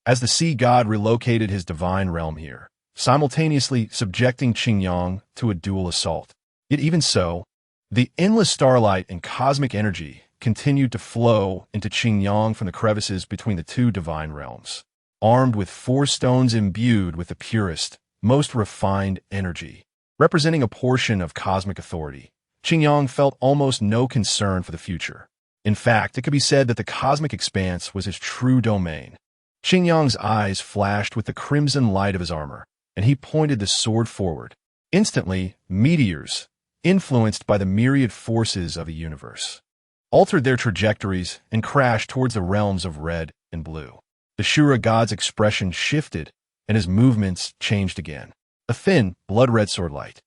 as the sea god relocated his divine realm here, simultaneously subjecting Qingyang to a dual assault. Yet even so, The endless starlight and cosmic energy continued to flow into Qingyang from the crevices between the two divine realms. Armed with 4 stones imbued with the purest, most refined energy, representing a portion of cosmic authority, Qingyang felt almost no concern for the future. In fact, it could be said that the cosmic expanse was his true domain. Qingyang's eyes flashed with the crimson light of his armor, and he pointed the sword forward. Instantly, meteors, influenced by the myriad forces of the universe, altered their trajectories and crashed towards the realms of red and blue. The Shura god's expression shifted, and his movements changed again. A thin, blood-red swordlight,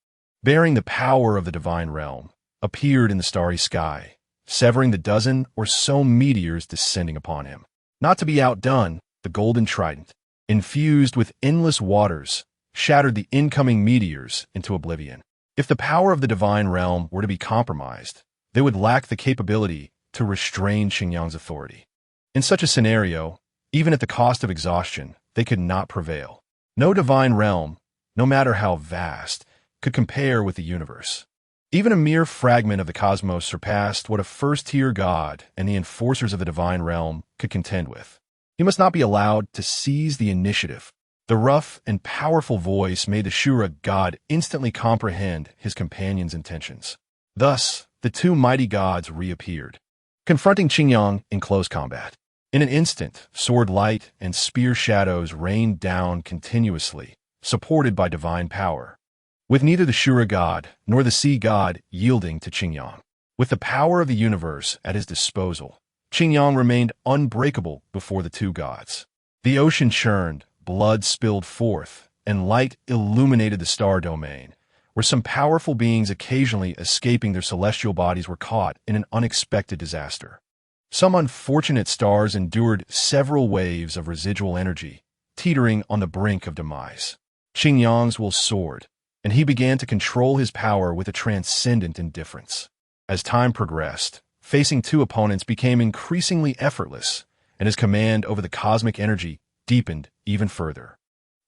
bearing the power of the divine realm, appeared in the starry sky, severing the dozen or so meteors descending upon him. Not to be outdone, the golden trident, infused with endless waters, shattered the incoming meteors into oblivion. If the power of the divine realm were to be compromised, they would lack the capability to restrain Qingyang's authority. In such a scenario, even at the cost of exhaustion, they could not prevail. No divine realm, no matter how vast, could compare with the universe. Even a mere fragment of the cosmos surpassed what a first-tier god and the enforcers of the divine realm could contend with. He must not be allowed to seize the initiative. The rough and powerful voice made the Shura god instantly comprehend his companion's intentions. Thus, the two mighty gods reappeared, confronting Qingyang in close combat. In an instant, sword light and spear shadows rained down continuously, supported by divine power, with neither the Shura god nor the sea god yielding to Qingyang. With the power of the universe at his disposal, Qingyang remained unbreakable before the two gods. The ocean churned, blood spilled forth, and light illuminated the star domain, where some powerful beings occasionally escaping their celestial bodies were caught in an unexpected disaster. Some unfortunate stars endured several waves of residual energy, teetering on the brink of demise. Qingyang's will soared, and he began to control his power with a transcendent indifference. As time progressed, facing two opponents became increasingly effortless, and his command over the cosmic energy deepened even further.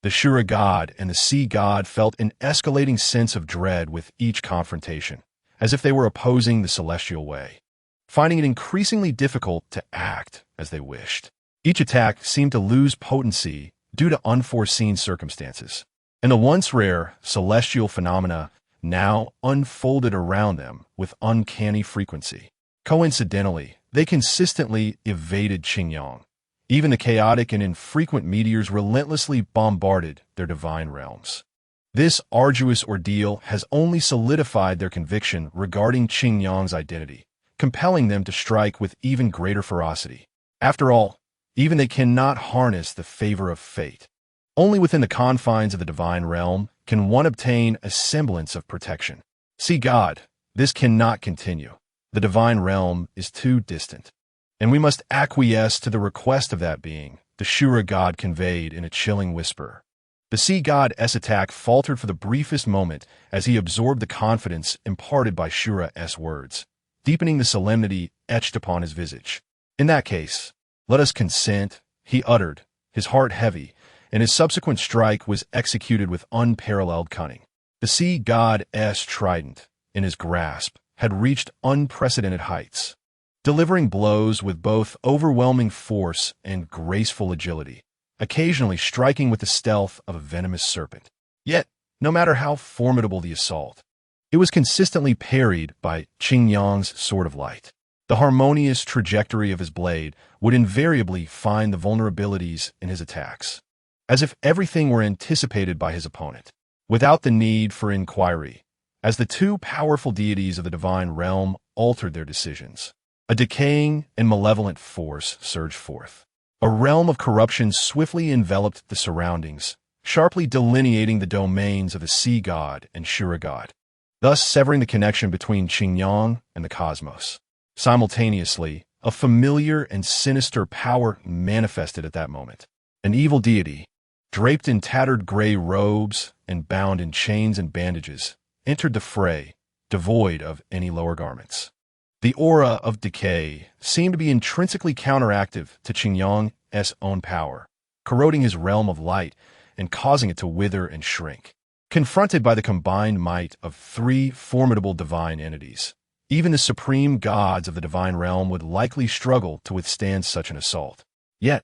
The Shura god and the sea god felt an escalating sense of dread with each confrontation, as if they were opposing the celestial way, finding it increasingly difficult to act as they wished. Each attack seemed to lose potency due to unforeseen circumstances, and the once rare celestial phenomena now unfolded around them with uncanny frequency. Coincidentally, they consistently evaded Qingyang. Even the chaotic and infrequent meteors relentlessly bombarded their divine realms. This arduous ordeal has only solidified their conviction regarding Qingyang's identity, compelling them to strike with even greater ferocity. After all, even they cannot harness the favor of fate. Only within the confines of the divine realm can one obtain a semblance of protection. See God, this cannot continue. The divine realm is too distant, and we must acquiesce to the request of that being, the Shura god conveyed in a chilling whisper. The sea god's attack faltered for the briefest moment as he absorbed the confidence imparted by Shura's words, deepening the solemnity etched upon his visage. In that case, let us consent, he uttered, his heart heavy, and his subsequent strike was executed with unparalleled cunning. The sea god's trident, in his grasp, had reached unprecedented heights, delivering blows with both overwhelming force and graceful agility, occasionally striking with the stealth of a venomous serpent. Yet, no matter how formidable the assault, it was consistently parried by Qingyang's sword of light. The harmonious trajectory of his blade would invariably find the vulnerabilities in his attacks, as if everything were anticipated by his opponent, without the need for inquiry, as the two powerful deities of the divine realm altered their decisions. A decaying and malevolent force surged forth. A realm of corruption swiftly enveloped the surroundings, sharply delineating the domains of the sea god and Shura god, thus severing the connection between Qingyang and the cosmos. Simultaneously, a familiar and sinister power manifested at that moment. An evil deity, draped in tattered gray robes and bound in chains and bandages, entered the fray, devoid of any lower garments. The aura of decay seemed to be intrinsically counteractive to Qingyang's own power, corroding his realm of light and causing it to wither and shrink. Confronted by the combined might of three formidable divine entities, Even the supreme gods of the divine realm would likely struggle to withstand such an assault. Yet,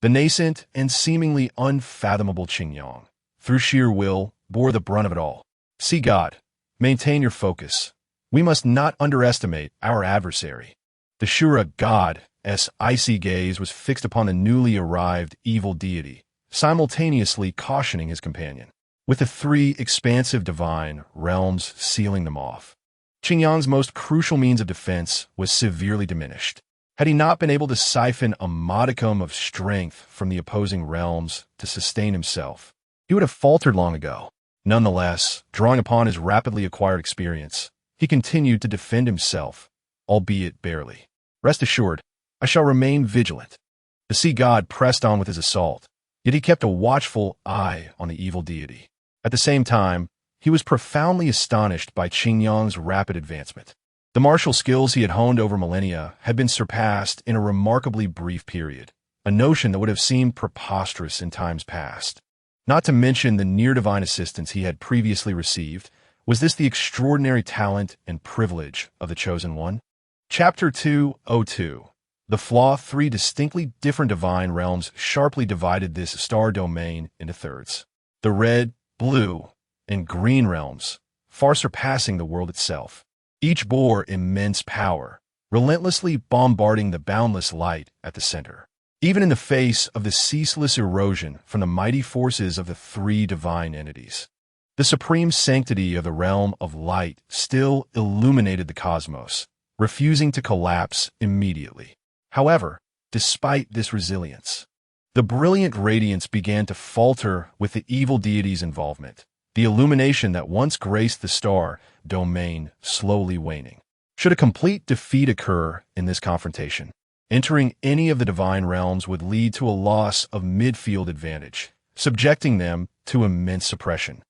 the nascent and seemingly unfathomable Qingyang, through sheer will, bore the brunt of it all. Sea God, maintain your focus. We must not underestimate our adversary. The Shura god's icy gaze was fixed upon the newly arrived evil deity, simultaneously cautioning his companion. With the three expansive divine realms sealing them off, Qingyang's most crucial means of defense was severely diminished. Had he not been able to siphon a modicum of strength from the opposing realms to sustain himself, he would have faltered long ago. Nonetheless, drawing upon his rapidly acquired experience, he continued to defend himself, albeit barely. Rest assured, I shall remain vigilant. The sea god pressed on with his assault, yet he kept a watchful eye on the evil deity. At the same time, he was profoundly astonished by Qingyang's rapid advancement. The martial skills he had honed over millennia had been surpassed in a remarkably brief period, a notion that would have seemed preposterous in times past. Not to mention the near-divine assistance he had previously received, was this the extraordinary talent and privilege of the Chosen One? Chapter 202. The Flaw. Three distinctly different divine realms sharply divided this star domain into thirds. The red, blue, and green realms, far surpassing the world itself. Each bore immense power, relentlessly bombarding the boundless light at the center. Even in the face of the ceaseless erosion from the mighty forces of the three divine entities, the supreme sanctity of the realm of light still illuminated the cosmos, refusing to collapse immediately. However, despite this resilience, the brilliant radiance began to falter with the evil deity's involvement, the illumination that once graced the star domain slowly waning. Should a complete defeat occur in this confrontation, entering any of the divine realms would lead to a loss of midfield advantage, subjecting them to immense suppression.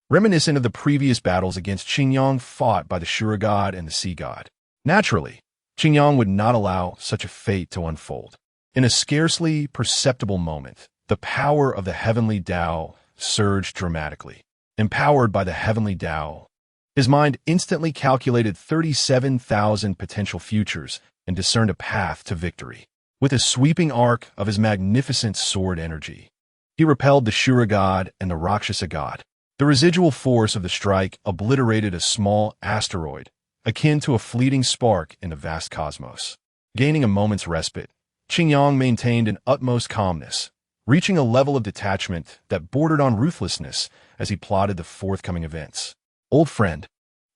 Reminiscent of the previous battles against Qingyang fought by the Shura god and the Sea god. Naturally, Qingyang would not allow such a fate to unfold. In a scarcely perceptible moment, the power of the heavenly Tao surged dramatically. Empowered by the heavenly Tao, his mind instantly calculated 37,000 potential futures and discerned a path to victory. With a sweeping arc of his magnificent sword energy, he repelled the Shura god and the Rakshasa god. The residual force of the strike obliterated a small asteroid, akin to a fleeting spark in the vast cosmos. Gaining a moment's respite, Qingyang maintained an utmost calmness, reaching a level of detachment that bordered on ruthlessness as he plotted the forthcoming events. Old friend,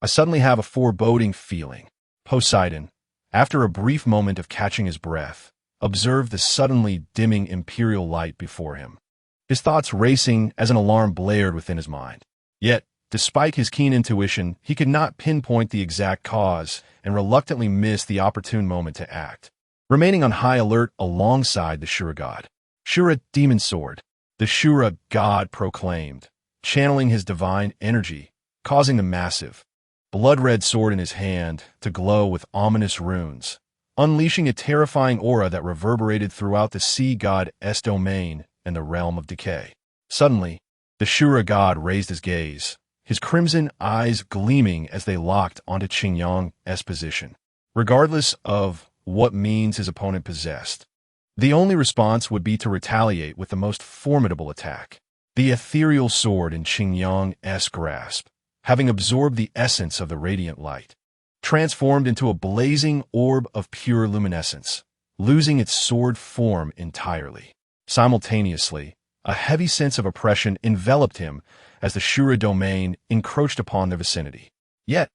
I suddenly have a foreboding feeling. Poseidon, after a brief moment of catching his breath, observed the suddenly dimming imperial light before him. His thoughts racing as an alarm blared within his mind. Yet, despite his keen intuition, he could not pinpoint the exact cause and reluctantly missed the opportune moment to act. Remaining on high alert alongside the Shura god. Shura demon sword, the Shura god proclaimed, channeling his divine energy, causing the massive, blood-red sword in his hand to glow with ominous runes, unleashing a terrifying aura that reverberated throughout the sea god's domain and the realm of decay. Suddenly, the Shura god raised his gaze, his crimson eyes gleaming as they locked onto Qingyang's position. Regardless of what means his opponent possessed, the only response would be to retaliate with the most formidable attack. The ethereal sword in Qingyang's grasp, having absorbed the essence of the radiant light, transformed into a blazing orb of pure luminescence, losing its sword form entirely. Simultaneously, a heavy sense of oppression enveloped him as the Shura domain encroached upon their vicinity. Yet,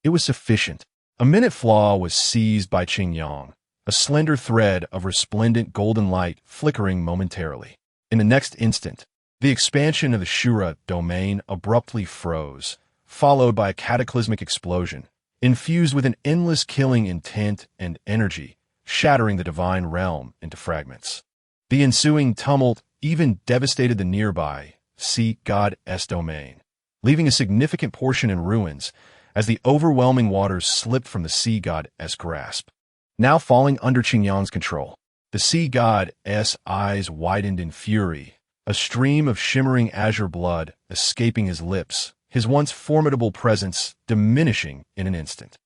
it was sufficient. A minute flaw was seized by Qingyang, a slender thread of resplendent golden light flickering momentarily. In the next instant, the expansion of the Shura domain abruptly froze, followed by a cataclysmic explosion, infused with an endless killing intent and energy, shattering the divine realm into fragments. The ensuing tumult even devastated the nearby sea god's domain, leaving a significant portion in ruins as the overwhelming waters slipped from the sea god's grasp. Now falling under Qingyang's control, the sea god's eyes widened in fury, a stream of shimmering azure blood escaping his lips, his once formidable presence diminishing in an instant.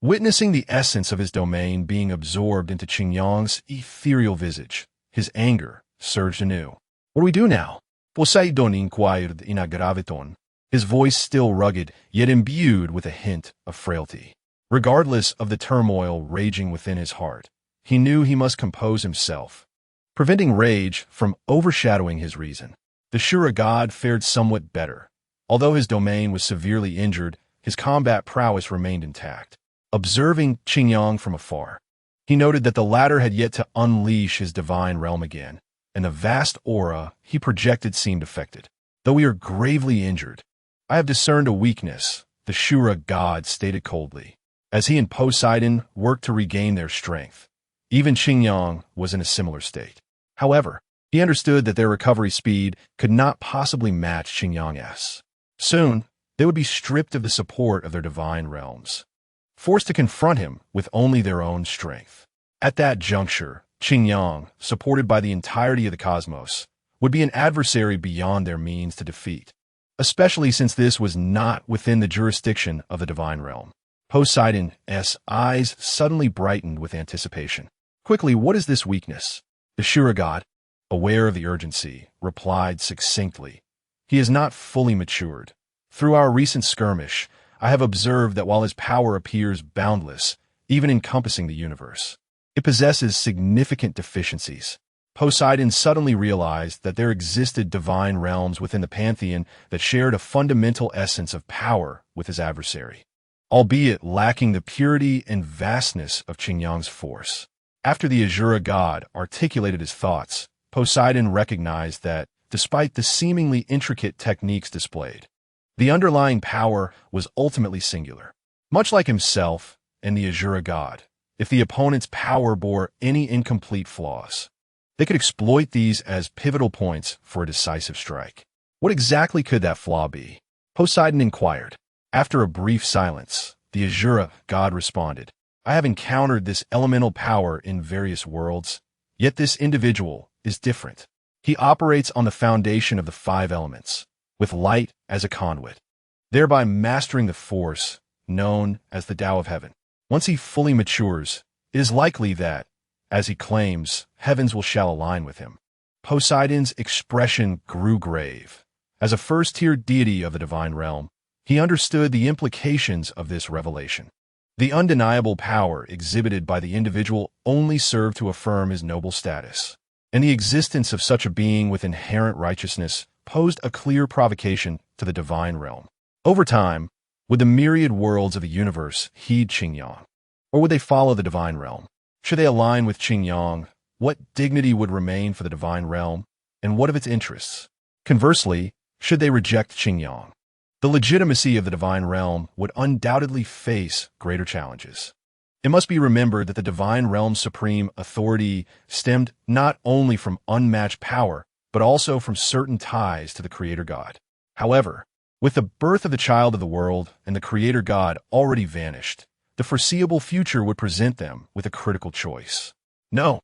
Witnessing the essence of his domain being absorbed into Qingyang's ethereal visage, his anger surged anew. What do we do now? Poseidon inquired in a graviton, his voice still rugged, yet imbued with a hint of frailty. Regardless of the turmoil raging within his heart, he knew he must compose himself, preventing rage from overshadowing his reason. The Shura god fared somewhat better. Although his domain was severely injured, his combat prowess remained intact. Observing Qingyang from afar, he noted that the latter had yet to unleash his divine realm again, and the vast aura he projected seemed affected. Though we are gravely injured, I have discerned a weakness, the Shura god stated coldly, as he and Poseidon worked to regain their strength. Even Qingyang was in a similar state. However, he understood that their recovery speed could not possibly match Qingyang's. Soon, they would be stripped of the support of their divine realms, forced to confront him with only their own strength. At that juncture, Qingyang, supported by the entirety of the cosmos, would be an adversary beyond their means to defeat, especially since this was not within the jurisdiction of the divine realm. Poseidon's eyes suddenly brightened with anticipation. Quickly, what is this weakness? The Shura god, aware of the urgency, replied succinctly. He is not fully matured. Through our recent skirmish, I have observed that while his power appears boundless, even encompassing the universe, it possesses significant deficiencies. Poseidon suddenly realized that there existed divine realms within the pantheon that shared a fundamental essence of power with his adversary, albeit lacking the purity and vastness of Qingyang's force. After the Azura god articulated his thoughts, Poseidon recognized that, despite the seemingly intricate techniques displayed, the underlying power was ultimately singular. Much like himself and the Azura god, if the opponent's power bore any incomplete flaws, they could exploit these as pivotal points for a decisive strike. What exactly could that flaw be? Poseidon inquired. After a brief silence, the Azura god responded, I have encountered this elemental power in various worlds, yet this individual is different. He operates on the foundation of the 5 elements, with light as a conduit, thereby mastering the force known as the Tao of Heaven. Once he fully matures, it is likely that, as he claims, heavens shall align with him. Poseidon's expression grew grave. As a first-tier deity of the divine realm, he understood the implications of this revelation. The undeniable power exhibited by the individual only served to affirm his noble status, and the existence of such a being with inherent righteousness posed a clear provocation to the divine realm. Over time, would the myriad worlds of the universe heed Qingyang, or would they follow the divine realm? Should they align with Qingyang, what dignity would remain for the divine realm, and what of its interests? Conversely, should they reject Qingyang, the legitimacy of the divine realm would undoubtedly face greater challenges. It must be remembered that the divine realm's supreme authority stemmed not only from unmatched power, but also from certain ties to the Creator God. However, with the birth of the child of the world and the Creator God already vanished, the foreseeable future would present them with a critical choice. No,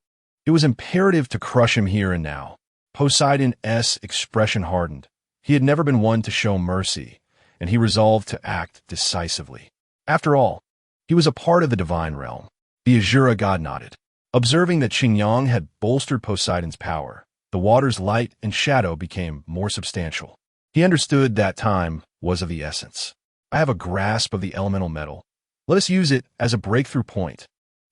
it was imperative to crush him here and now. Poseidon's expression hardened. He had never been one to show mercy, and he resolved to act decisively. After all, he was a part of the divine realm. The Azura god nodded. Observing that Qingyang had bolstered Poseidon's power, the water's light and shadow became more substantial. He understood that time was of the essence. I have a grasp of the elemental metal. Let us use it as a breakthrough point.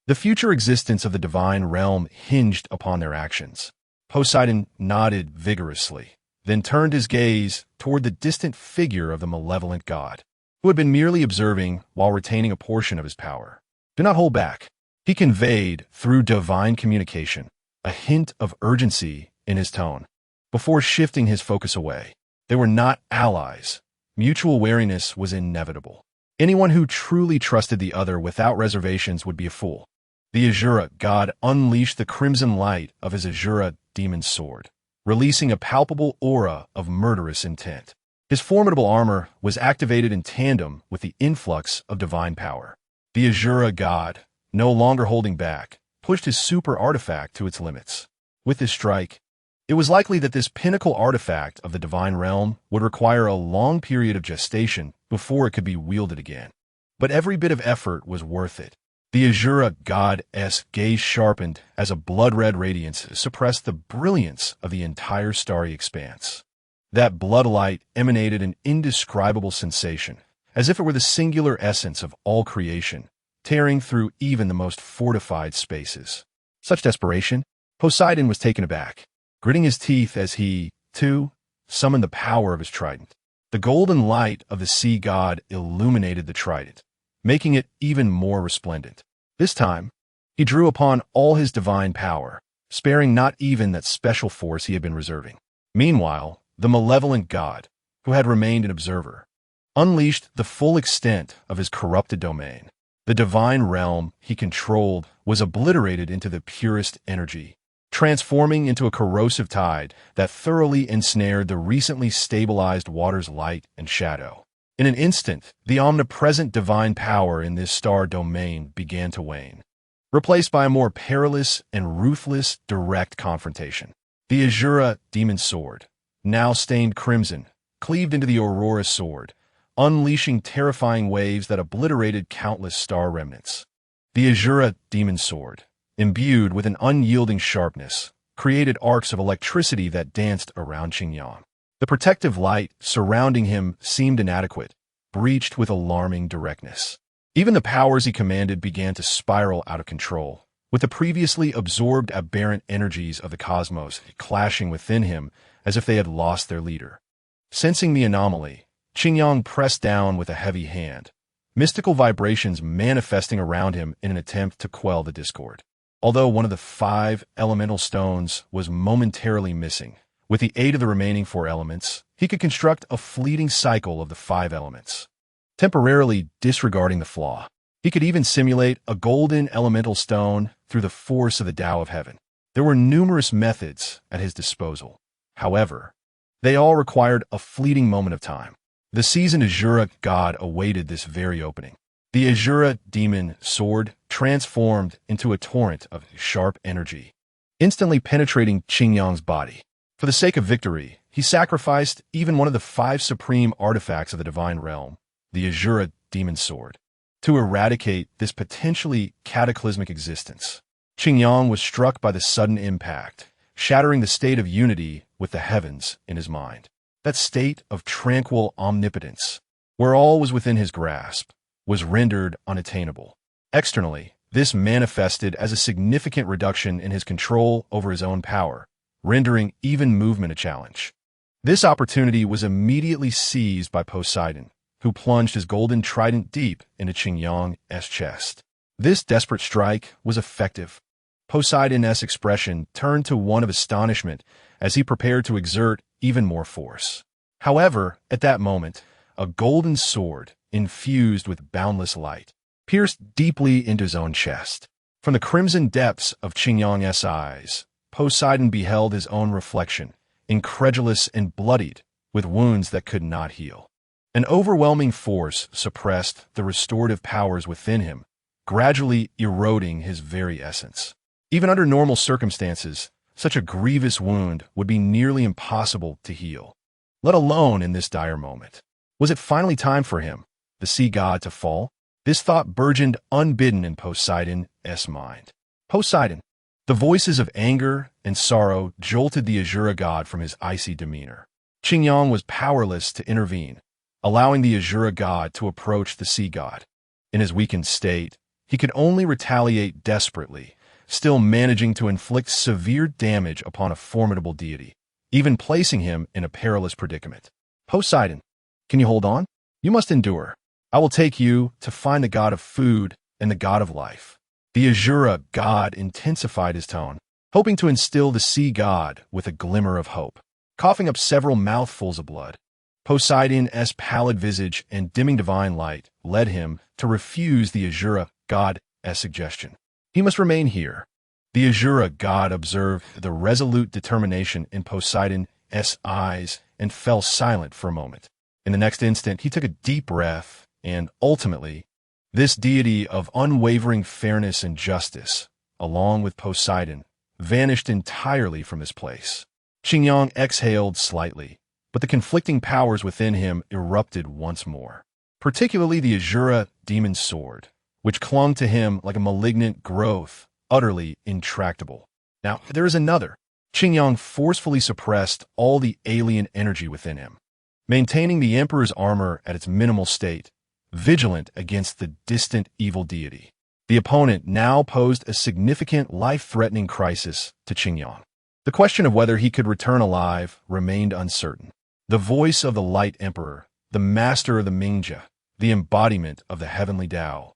The future existence of the divine realm hinged upon their actions. Poseidon nodded vigorously, then turned his gaze toward the distant figure of the malevolent god, who had been merely observing while retaining a portion of his power. Do not hold back. He conveyed, through divine communication, a hint of urgency in his tone, before shifting his focus away. They were not allies. Mutual wariness was inevitable. Anyone who truly trusted the other without reservations would be a fool. The Azura god unleashed the crimson light of his Azura demon sword, releasing a palpable aura of murderous intent. His formidable armor was activated in tandem with the influx of divine power. The Azura god, no longer holding back, pushed his super artifact to its limits. With this strike, it was likely that this pinnacle artifact of the divine realm would require a long period of gestation before it could be wielded again. but every bit of effort was worth it. The Azura god's gaze sharpened as a blood-red radiance suppressed the brilliance of the entire starry expanse. That blood light emanated an indescribable sensation, as if it were the singular essence of all creation, tearing through even the most fortified spaces. Such desperation, Poseidon was taken aback, gritting his teeth as he, too, summoned the power of his trident. The golden light of the sea god illuminated the trident, making it even more resplendent. This time, he drew upon all his divine power, sparing not even that special force he had been reserving. Meanwhile, the malevolent god, who had remained an observer, unleashed the full extent of his corrupted domain. The divine realm he controlled was obliterated into the purest energy, transforming into a corrosive tide that thoroughly ensnared the recently stabilized water's light and shadow. In an instant, the omnipresent divine power in this star domain began to wane, replaced by a more perilous and ruthless direct confrontation. The Azura demon sword, now stained crimson, cleaved into the Aurora sword, unleashing terrifying waves that obliterated countless star remnants. The Azura demon sword, imbued with an unyielding sharpness, created arcs of electricity that danced around Qingyang. The protective light surrounding him seemed inadequate, breached with alarming directness. Even the powers he commanded began to spiral out of control, with the previously absorbed aberrant energies of the cosmos clashing within him as if they had lost their leader. Sensing the anomaly, Qingyang pressed down with a heavy hand, mystical vibrations manifesting around him in an attempt to quell the discord. Although one of the 5 elemental stones was momentarily missing, with the aid of the remaining 4 elements, he could construct a fleeting cycle of the 5 elements, temporarily disregarding the flaw. He could even simulate a golden elemental stone through the force of the Tao of Heaven. There were numerous methods at his disposal. However, they all required a fleeting moment of time. The seasoned Azura god awaited this very opening. The Azura demon sword transformed into a torrent of sharp energy, instantly penetrating Qingyang's body. For the sake of victory, he sacrificed even one of the 5 supreme artifacts of the divine realm, the Azura demon sword, to eradicate this potentially cataclysmic existence. Qingyang was struck by the sudden impact, shattering the state of unity with the heavens in his mind. That state of tranquil omnipotence, where all was within his grasp, was rendered unattainable. Externally, this manifested as a significant reduction in his control over his own power, rendering even movement a challenge. This opportunity was immediately seized by Poseidon, who plunged his golden trident deep into Qingyang's chest. This desperate strike was effective. Poseidon's expression turned to one of astonishment as he prepared to exert even more force. However, at that moment, a golden sword, infused with boundless light, pierced deeply into his own chest. From the crimson depths of Qingyang's eyes, Poseidon beheld his own reflection, incredulous and bloodied, with wounds that could not heal. An overwhelming force suppressed the restorative powers within him, gradually eroding his very essence. Even under normal circumstances, such a grievous wound would be nearly impossible to heal, let alone in this dire moment. Was it finally time for him, the sea god, to fall? This thought burgeoned unbidden in Poseidon's mind. Poseidon! The voices of anger and sorrow jolted the Azura god from his icy demeanor. Qingyang was powerless to intervene, allowing the Azura god to approach the sea god. In his weakened state, he could only retaliate desperately, still managing to inflict severe damage upon a formidable deity, even placing him in a perilous predicament. Poseidon, can you hold on? You must endure. I will take you to find the god of food and the god of life. The Azura god intensified his tone, hoping to instill the sea god with a glimmer of hope. Coughing up several mouthfuls of blood, Poseidon's pallid visage and dimming divine light led him to refuse the Azura god's suggestion. He must remain here. The Azura god observed the resolute determination in Poseidon's eyes and fell silent for a moment. In the next instant, he took a deep breath, and ultimately, this deity of unwavering fairness and justice, along with Poseidon, vanished entirely from his place. Qingyang exhaled slightly, but the conflicting powers within him erupted once more. Particularly the Azura demon sword, which clung to him like a malignant growth, utterly intractable. Now, there is another. Qingyang forcefully suppressed all the alien energy within him, maintaining the Emperor's armor at its minimal state, vigilant against the distant evil deity. The opponent now posed a significant life-threatening crisis to Qingyang. The question of whether he could return alive remained uncertain. The voice of the Light Emperor, the master of the Mingjia, the embodiment of the heavenly Tao,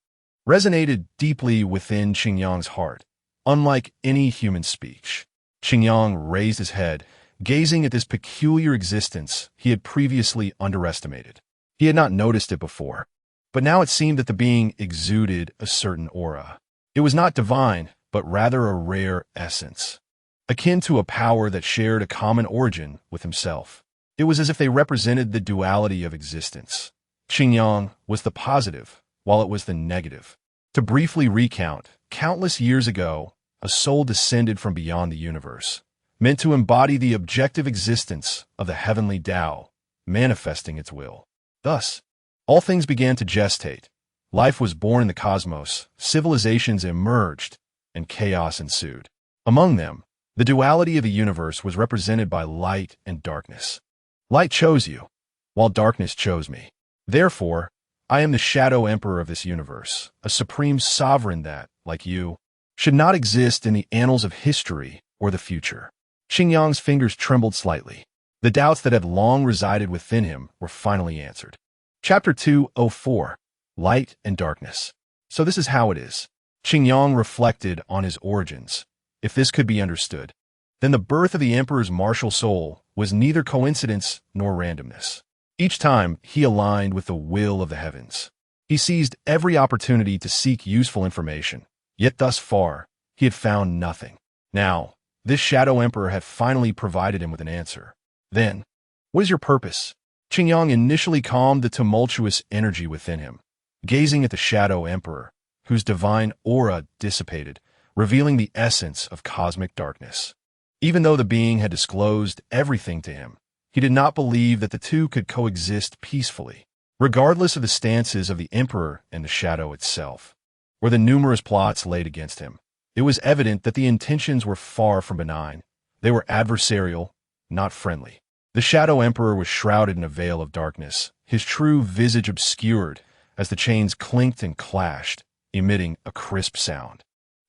resonated deeply within Qingyang's heart, unlike any human speech. Qingyang raised his head, gazing at this peculiar existence he had previously underestimated. He had not noticed it before, but now it seemed that the being exuded a certain aura. It was not divine, but rather a rare essence, akin to a power that shared a common origin with himself. It was as if they represented the duality of existence. Qingyang was the positive, while it was the negative. To briefly recount, countless years ago, a soul descended from beyond the universe, meant to embody the objective existence of the heavenly Tao, manifesting its will. Thus, all things began to gestate. Life was born in the cosmos, civilizations emerged, and chaos ensued. Among them, the duality of the universe was represented by light and darkness. Light chose you, while darkness chose me. Therefore, I am the Shadow Emperor of this universe, a supreme sovereign that, like you, should not exist in the annals of history or the future. Qingyang's fingers trembled slightly. The doubts that had long resided within him were finally answered. Chapter 204, Light and Darkness. So this is how it is. Qingyang reflected on his origins. If this could be understood, then the birth of the Emperor's martial soul was neither coincidence nor randomness. Each time, he aligned with the will of the heavens. He seized every opportunity to seek useful information, yet thus far, he had found nothing. Now, this Shadow Emperor had finally provided him with an answer. Then, what is your purpose? Qingyang initially calmed the tumultuous energy within him, gazing at the Shadow Emperor, whose divine aura dissipated, revealing the essence of cosmic darkness. Even though the being had disclosed everything to him, he did not believe that the two could coexist peacefully. Regardless of the stances of the Emperor and the Shadow itself, or the numerous plots laid against him, it was evident that the intentions were far from benign. They were adversarial, not friendly. The Shadow Emperor was shrouded in a veil of darkness, his true visage obscured as the chains clinked and clashed, emitting a crisp sound.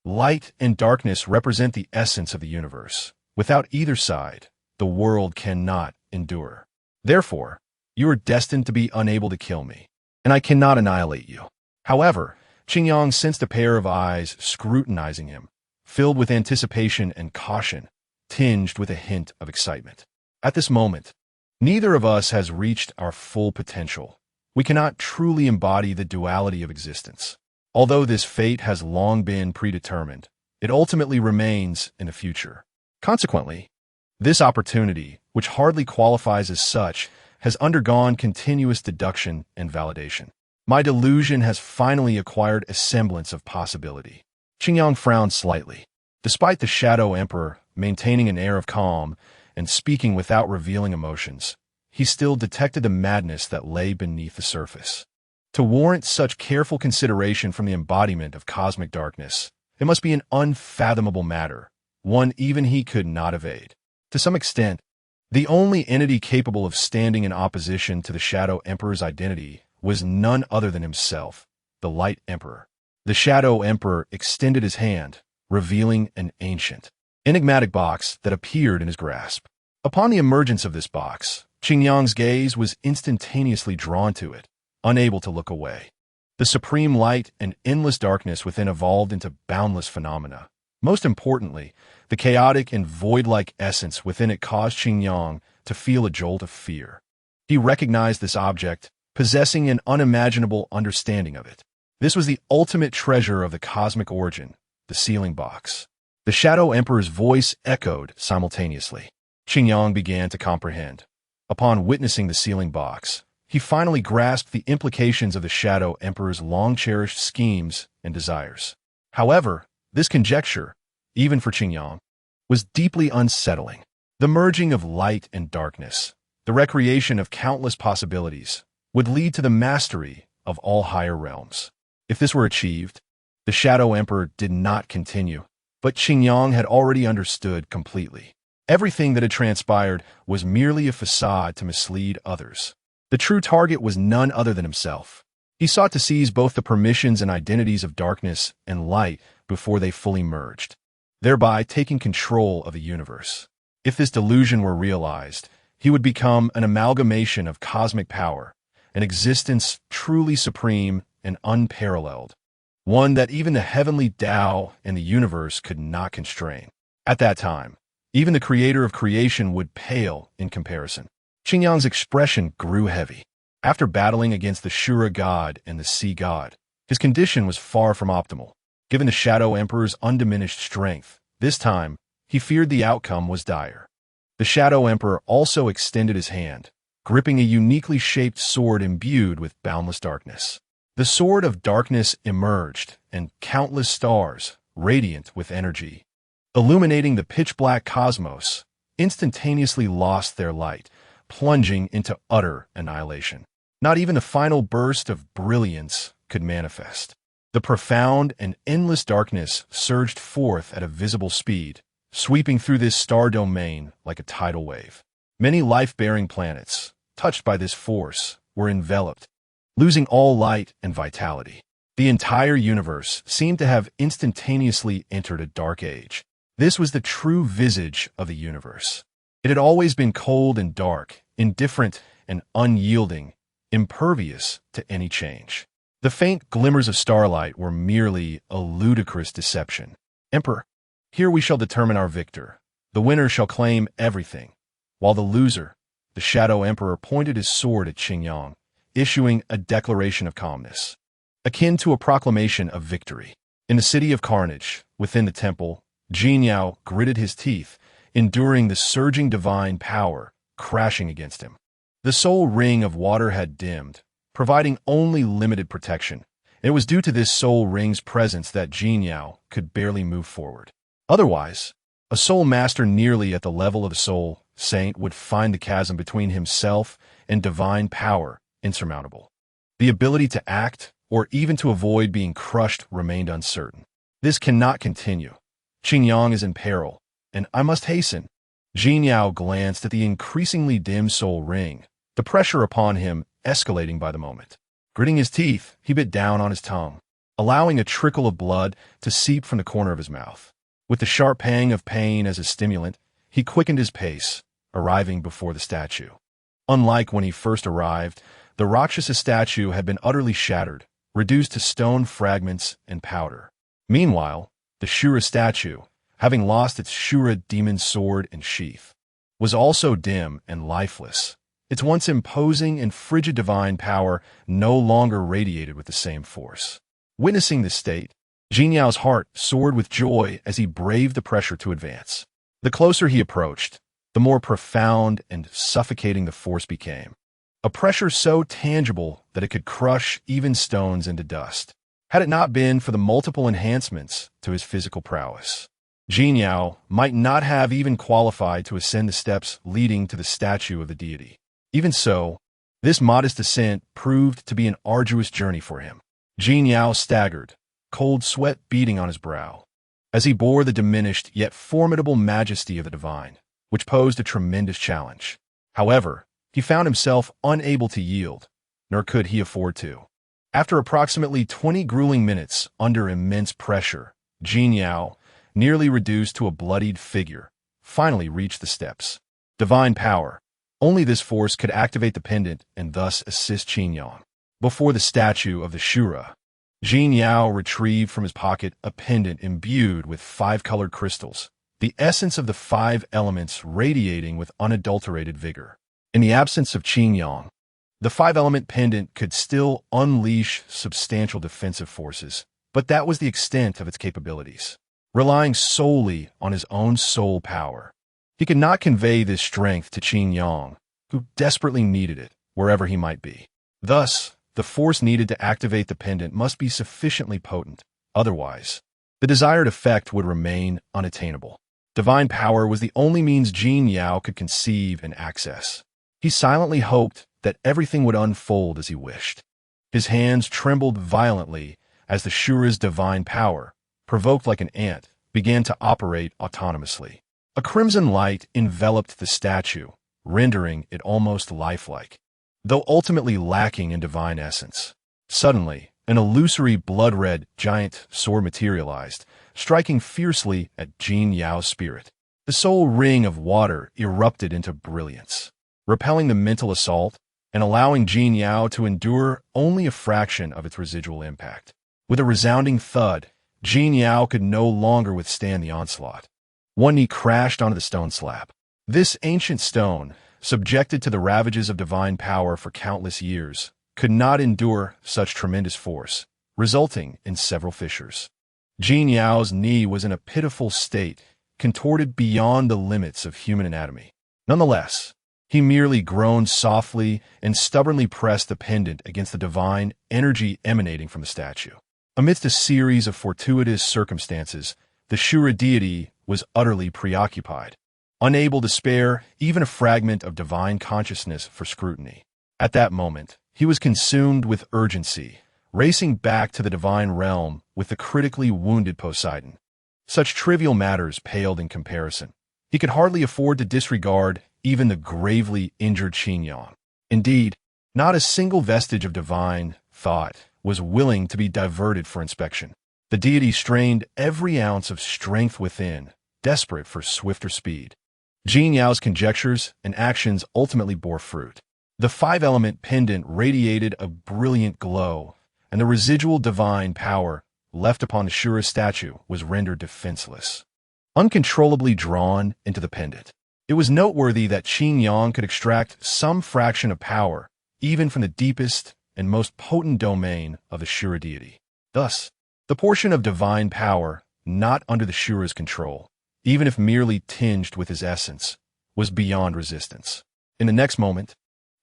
Light and darkness represent the essence of the universe. Without either side, the world cannot endure. Therefore, you are destined to be unable to kill me, and I cannot annihilate you. However, Qingyang sensed a pair of eyes scrutinizing him, filled with anticipation and caution, tinged with a hint of excitement. At this moment, neither of us has reached our full potential. We cannot truly embody the duality of existence. Although this fate has long been predetermined, it ultimately remains in the future. Consequently, this opportunity, which hardly qualifies as such, has undergone continuous deduction and validation. My delusion has finally acquired a semblance of possibility. Qingyang frowned slightly. Despite the Shadow Emperor maintaining an air of calm and speaking without revealing emotions, he still detected the madness that lay beneath the surface. To warrant such careful consideration from the embodiment of cosmic darkness, it must be an unfathomable matter, one even he could not evade. To some extent, the only entity capable of standing in opposition to the Shadow Emperor's identity was none other than himself, the Light Emperor. The Shadow Emperor extended his hand, revealing an ancient, enigmatic box that appeared in his grasp. Upon the emergence of this box, Qingyang's gaze was instantaneously drawn to it, unable to look away. The supreme light and endless darkness within evolved into boundless phenomena. Most importantly, the chaotic and void-like essence within it caused Qingyang to feel a jolt of fear. He recognized this object, possessing an unimaginable understanding of it. This was the ultimate treasure of the cosmic origin, the sealing box. The Shadow Emperor's voice echoed simultaneously. Qingyang began to comprehend. Upon witnessing the sealing box, he finally grasped the implications of the Shadow Emperor's long-cherished schemes and desires. However, this conjecture, even for Qingyang, was deeply unsettling. The merging of light and darkness, the recreation of countless possibilities, would lead to the mastery of all higher realms. If this were achieved, the Shadow Emperor did not continue, but Qingyang had already understood completely. Everything that had transpired was merely a facade to mislead others. The true target was none other than himself. He sought to seize both the permissions and identities of darkness and light before they fully merged, thereby taking control of the universe. If this delusion were realized, he would become an amalgamation of cosmic power, an existence truly supreme and unparalleled, one that even the heavenly Tao and the universe could not constrain. At that time, even the creator of creation would pale in comparison. Qingyang's expression grew heavy. After battling against the Shura god and the Sea god, his condition was far from optimal. Given the Shadow Emperor's undiminished strength, this time, he feared the outcome was dire. The Shadow Emperor also extended his hand, gripping a uniquely shaped sword imbued with boundless darkness. The sword of darkness emerged, and countless stars, radiant with energy, illuminating the pitch-black cosmos, instantaneously lost their light, plunging into utter annihilation. Not even a final burst of brilliance could manifest. The profound and endless darkness surged forth at a visible speed, sweeping through this star domain like a tidal wave. Many life-bearing planets, touched by this force, were enveloped, losing all light and vitality. The entire universe seemed to have instantaneously entered a dark age. This was the true visage of the universe. It had always been cold and dark, indifferent and unyielding, impervious to any change. The faint glimmers of starlight were merely a ludicrous deception. Emperor, here we shall determine our victor. The winner shall claim everything, while the loser, the Shadow Emperor, pointed his sword at Qingyang, issuing a declaration of calmness, akin to a proclamation of victory. In the city of carnage, within the temple, Jinyao gritted his teeth, enduring the surging divine power crashing against him. The soul ring of water had dimmed, providing only limited protection. It was due to this soul ring's presence that Jinyao could barely move forward. Otherwise, a soul master nearly at the level of the soul saint would find the chasm between himself and divine power insurmountable. The ability to act, or even to avoid being crushed, remained uncertain. This cannot continue. Qingyang is in peril, and I must hasten. Jinyao glanced at the increasingly dim soul ring, the pressure upon him escalating by the moment. Gritting his teeth, he bit down on his tongue, allowing a trickle of blood to seep from the corner of his mouth. With the sharp pang of pain as a stimulant, he quickened his pace, arriving before the statue. Unlike when he first arrived, the Rakshasa statue had been utterly shattered, reduced to stone fragments and powder. Meanwhile, the Shura statue, having lost its Shura demon sword and sheath, was also dim and lifeless. Its once imposing and frigid divine power no longer radiated with the same force. Witnessing this state, Jinyao's heart soared with joy as he braved the pressure to advance. The closer he approached, the more profound and suffocating the force became. A pressure so tangible that it could crush even stones into dust. Had it not been for the multiple enhancements to his physical prowess, Jinyao might not have even qualified to ascend the steps leading to the statue of the deity. Even so, this modest ascent proved to be an arduous journey for him. Jinyao staggered, cold sweat beading on his brow, as he bore the diminished yet formidable majesty of the divine, which posed a tremendous challenge. However, he found himself unable to yield, nor could he afford to. After approximately 20 grueling minutes under immense pressure, Jinyao, nearly reduced to a bloodied figure, finally reached the steps. Divine power. Only this force could activate the pendant and thus assist Qingyang. Before the statue of the Shura, Jinyao retrieved from his pocket a pendant imbued with 5 colored crystals, the essence of the 5 elements radiating with unadulterated vigor. In the absence of Qingyang, the 5-element pendant could still unleash substantial defensive forces, but that was the extent of its capabilities. Relying solely on his own soul power, he could not convey this strength to Qingyang, who desperately needed it, wherever he might be. Thus, the force needed to activate the pendant must be sufficiently potent. Otherwise, the desired effect would remain unattainable. Divine power was the only means Jinyao could conceive and access. He silently hoped that everything would unfold as he wished. His hands trembled violently as the Shura's divine power, provoked like an ant, began to operate autonomously. A crimson light enveloped the statue, rendering it almost lifelike, though ultimately lacking in divine essence. Suddenly, an illusory blood-red giant sword materialized, striking fiercely at Jin Yao's spirit. The soul ring of water erupted into brilliance, repelling the mental assault and allowing Jin Yao to endure only a fraction of its residual impact. With a resounding thud, Jin Yao could no longer withstand the onslaught. One knee crashed onto the stone slab. This ancient stone, subjected to the ravages of divine power for countless years, could not endure such tremendous force, resulting in several fissures. Jin Yao's knee was in a pitiful state, contorted beyond the limits of human anatomy. Nonetheless, he merely groaned softly and stubbornly pressed the pendant against the divine energy emanating from the statue. Amidst a series of fortuitous circumstances, the Shura deity was utterly preoccupied, unable to spare even a fragment of divine consciousness for scrutiny. At that moment, he was consumed with urgency, racing back to the divine realm with the critically wounded Poseidon. Such trivial matters paled in comparison. He could hardly afford to disregard even the gravely injured Xingyang. Indeed, not a single vestige of divine thought was willing to be diverted for inspection. The deity strained every ounce of strength within, desperate for swifter speed. Jin Yao's conjectures and actions ultimately bore fruit. The five-element pendant radiated a brilliant glow, and the residual divine power left upon the Shura statue was rendered defenseless. Uncontrollably drawn into the pendant, it was noteworthy that Xingyang could extract some fraction of power, even from the deepest and most potent domain of the Shura deity. Thus, the portion of divine power not under the Shura's control, even if merely tinged with his essence, was beyond resistance. In the next moment,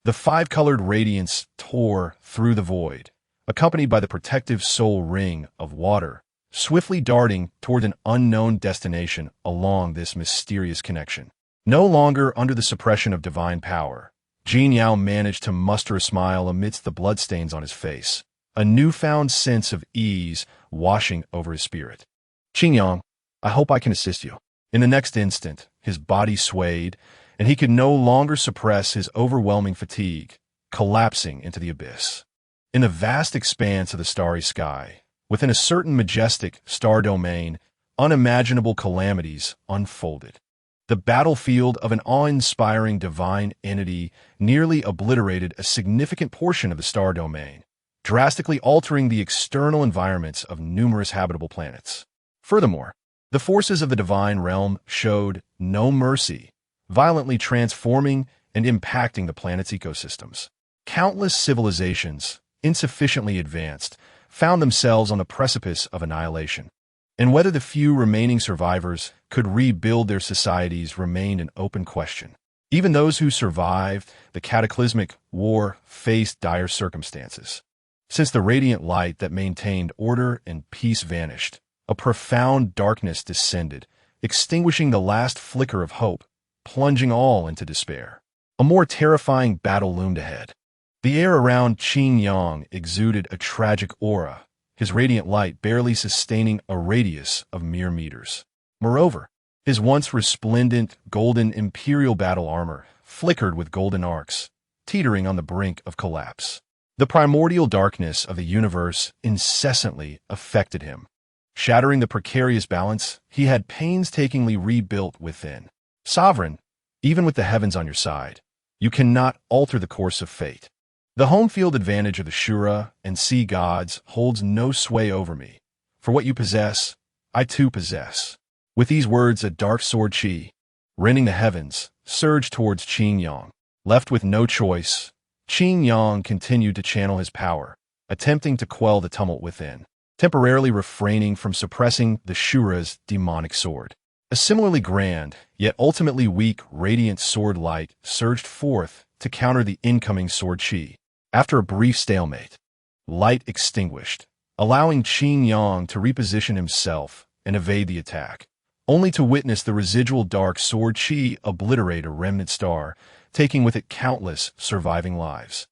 the five-colored radiance tore through the void, accompanied by the protective soul ring of water, swiftly darting toward an unknown destination along this mysterious connection. No longer under the suppression of divine power, Jin Yao managed to muster a smile amidst the bloodstains on his face, a newfound sense of ease washing over his spirit. Xingyang, I hope I can assist you. In the next instant, his body swayed, and he could no longer suppress his overwhelming fatigue, collapsing into the abyss. In the vast expanse of the starry sky, within a certain majestic star domain, unimaginable calamities unfolded. The battlefield of an awe-inspiring divine entity nearly obliterated a significant portion of the star domain, drastically altering the external environments of numerous habitable planets. Furthermore, the forces of the divine realm showed no mercy, violently transforming and impacting the planet's ecosystems. Countless civilizations, insufficiently advanced, found themselves on the precipice of annihilation. And whether the few remaining survivors could rebuild their societies remained an open question. Even those who survived the cataclysmic war faced dire circumstances. Since the radiant light that maintained order and peace vanished, a profound darkness descended, extinguishing the last flicker of hope, plunging all into despair. A more terrifying battle loomed ahead. The air around Xingyang exuded a tragic aura, his radiant light barely sustaining a radius of mere meters. Moreover, his once resplendent golden imperial battle armor flickered with golden arcs, teetering on the brink of collapse. The primordial darkness of the universe incessantly affected him, shattering the precarious balance he had painstakingly rebuilt within. Sovereign, even with the heavens on your side, you cannot alter the course of fate. The home field advantage of the Shura and sea gods holds no sway over me. For what you possess, I too possess. With these words, a dark sword chi, rending the heavens, surged towards Xingyang. Left with no choice, Xingyang continued to channel his power, attempting to quell the tumult within, temporarily refraining from suppressing the Shura's demonic sword. A similarly grand, yet ultimately weak, radiant sword light surged forth to counter the incoming sword chi. After a brief stalemate, light extinguished, allowing Xingyang to reposition himself and evade the attack, only to witness the residual dark sword chi obliterate a remnant star, taking with it countless surviving lives.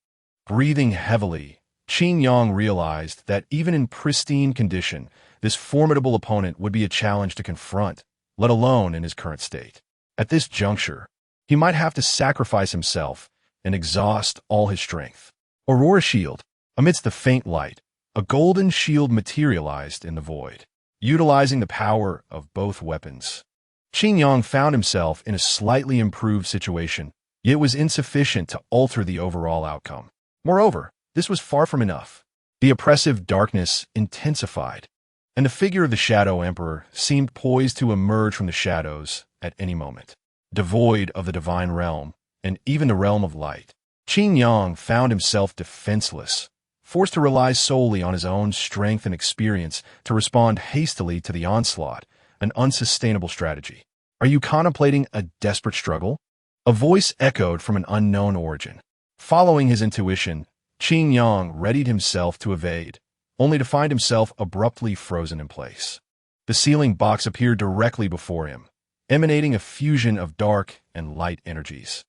Breathing heavily, Qin Yang realized that even in pristine condition, this formidable opponent would be a challenge to confront, let alone in his current state. At this juncture, he might have to sacrifice himself and exhaust all his strength. Aurora Shield. Amidst the faint light, a golden shield materialized in the void. Utilizing the power of both weapons, Qin Yang found himself in a slightly improved situation, yet it was insufficient to alter the overall outcome. Moreover, this was far from enough. The oppressive darkness intensified, and the figure of the Shadow Emperor seemed poised to emerge from the shadows at any moment. Devoid of the divine realm, and even the realm of light, Qin Yang found himself defenseless, forced to rely solely on his own strength and experience to respond hastily to the onslaught, an unsustainable strategy. Are you contemplating a desperate struggle? A voice echoed from an unknown origin. Following his intuition, Qin Yang readied himself to evade, only to find himself abruptly frozen in place. The sealing box appeared directly before him, emanating a fusion of dark and light energies.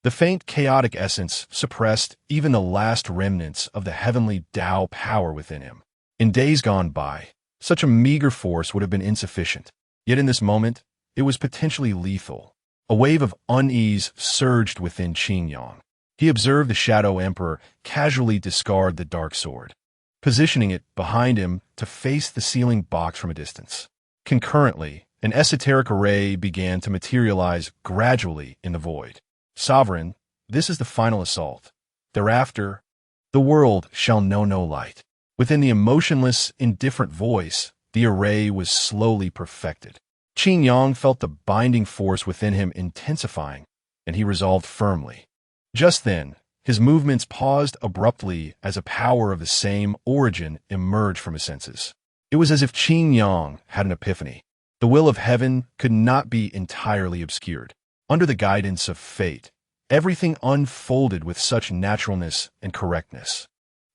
The faint chaotic essence suppressed even the last remnants of the heavenly Tao power within him. In days gone by, such a meager force would have been insufficient. Yet in this moment, it was potentially lethal. A wave of unease surged within Qin Yang. He observed the Shadow Emperor casually discard the dark sword, positioning it behind him to face the sealing box from a distance. Concurrently, an esoteric array began to materialize gradually in the void. Sovereign, this is the final assault. Thereafter, the world shall know no light. Within the emotionless, indifferent voice, the array was slowly perfected. Qin Yang felt the binding force within him intensifying, and he resolved firmly. Just then, his movements paused abruptly as a power of the same origin emerged from his senses. It was as if Qin Yang had an epiphany. The will of heaven could not be entirely obscured. Under the guidance of fate, everything unfolded with such naturalness and correctness,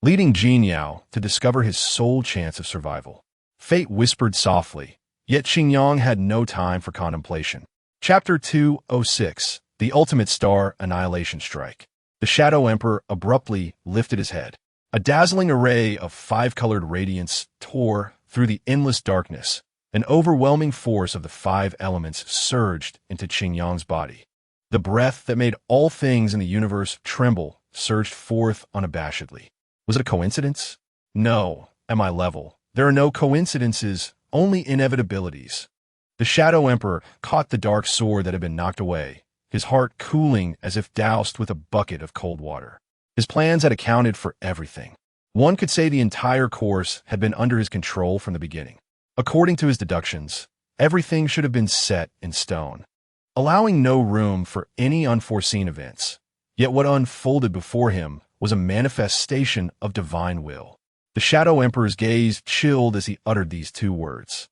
leading Jin Yao to discover his sole chance of survival. Fate whispered softly, yet Qin Yang had no time for contemplation. Chapter 206, The Ultimate Star Annihilation Strike. The Shadow Emperor abruptly lifted his head. A dazzling array of five-colored radiance tore through the endless darkness. An overwhelming force of the five elements surged into Qin Yang's body. The breath that made all things in the universe tremble surged forth unabashedly. Was it a coincidence? No, at my level, there are no coincidences, only inevitabilities. The Shadow Emperor caught the dark sword that had been knocked away, his heart cooling as if doused with a bucket of cold water. His plans had accounted for everything. One could say the entire course had been under his control from the beginning. According to his deductions, everything should have been set in stone, allowing no room for any unforeseen events. Yet what unfolded before him was a manifestation of divine will. The Shadow Emperor's gaze chilled as he uttered these two words.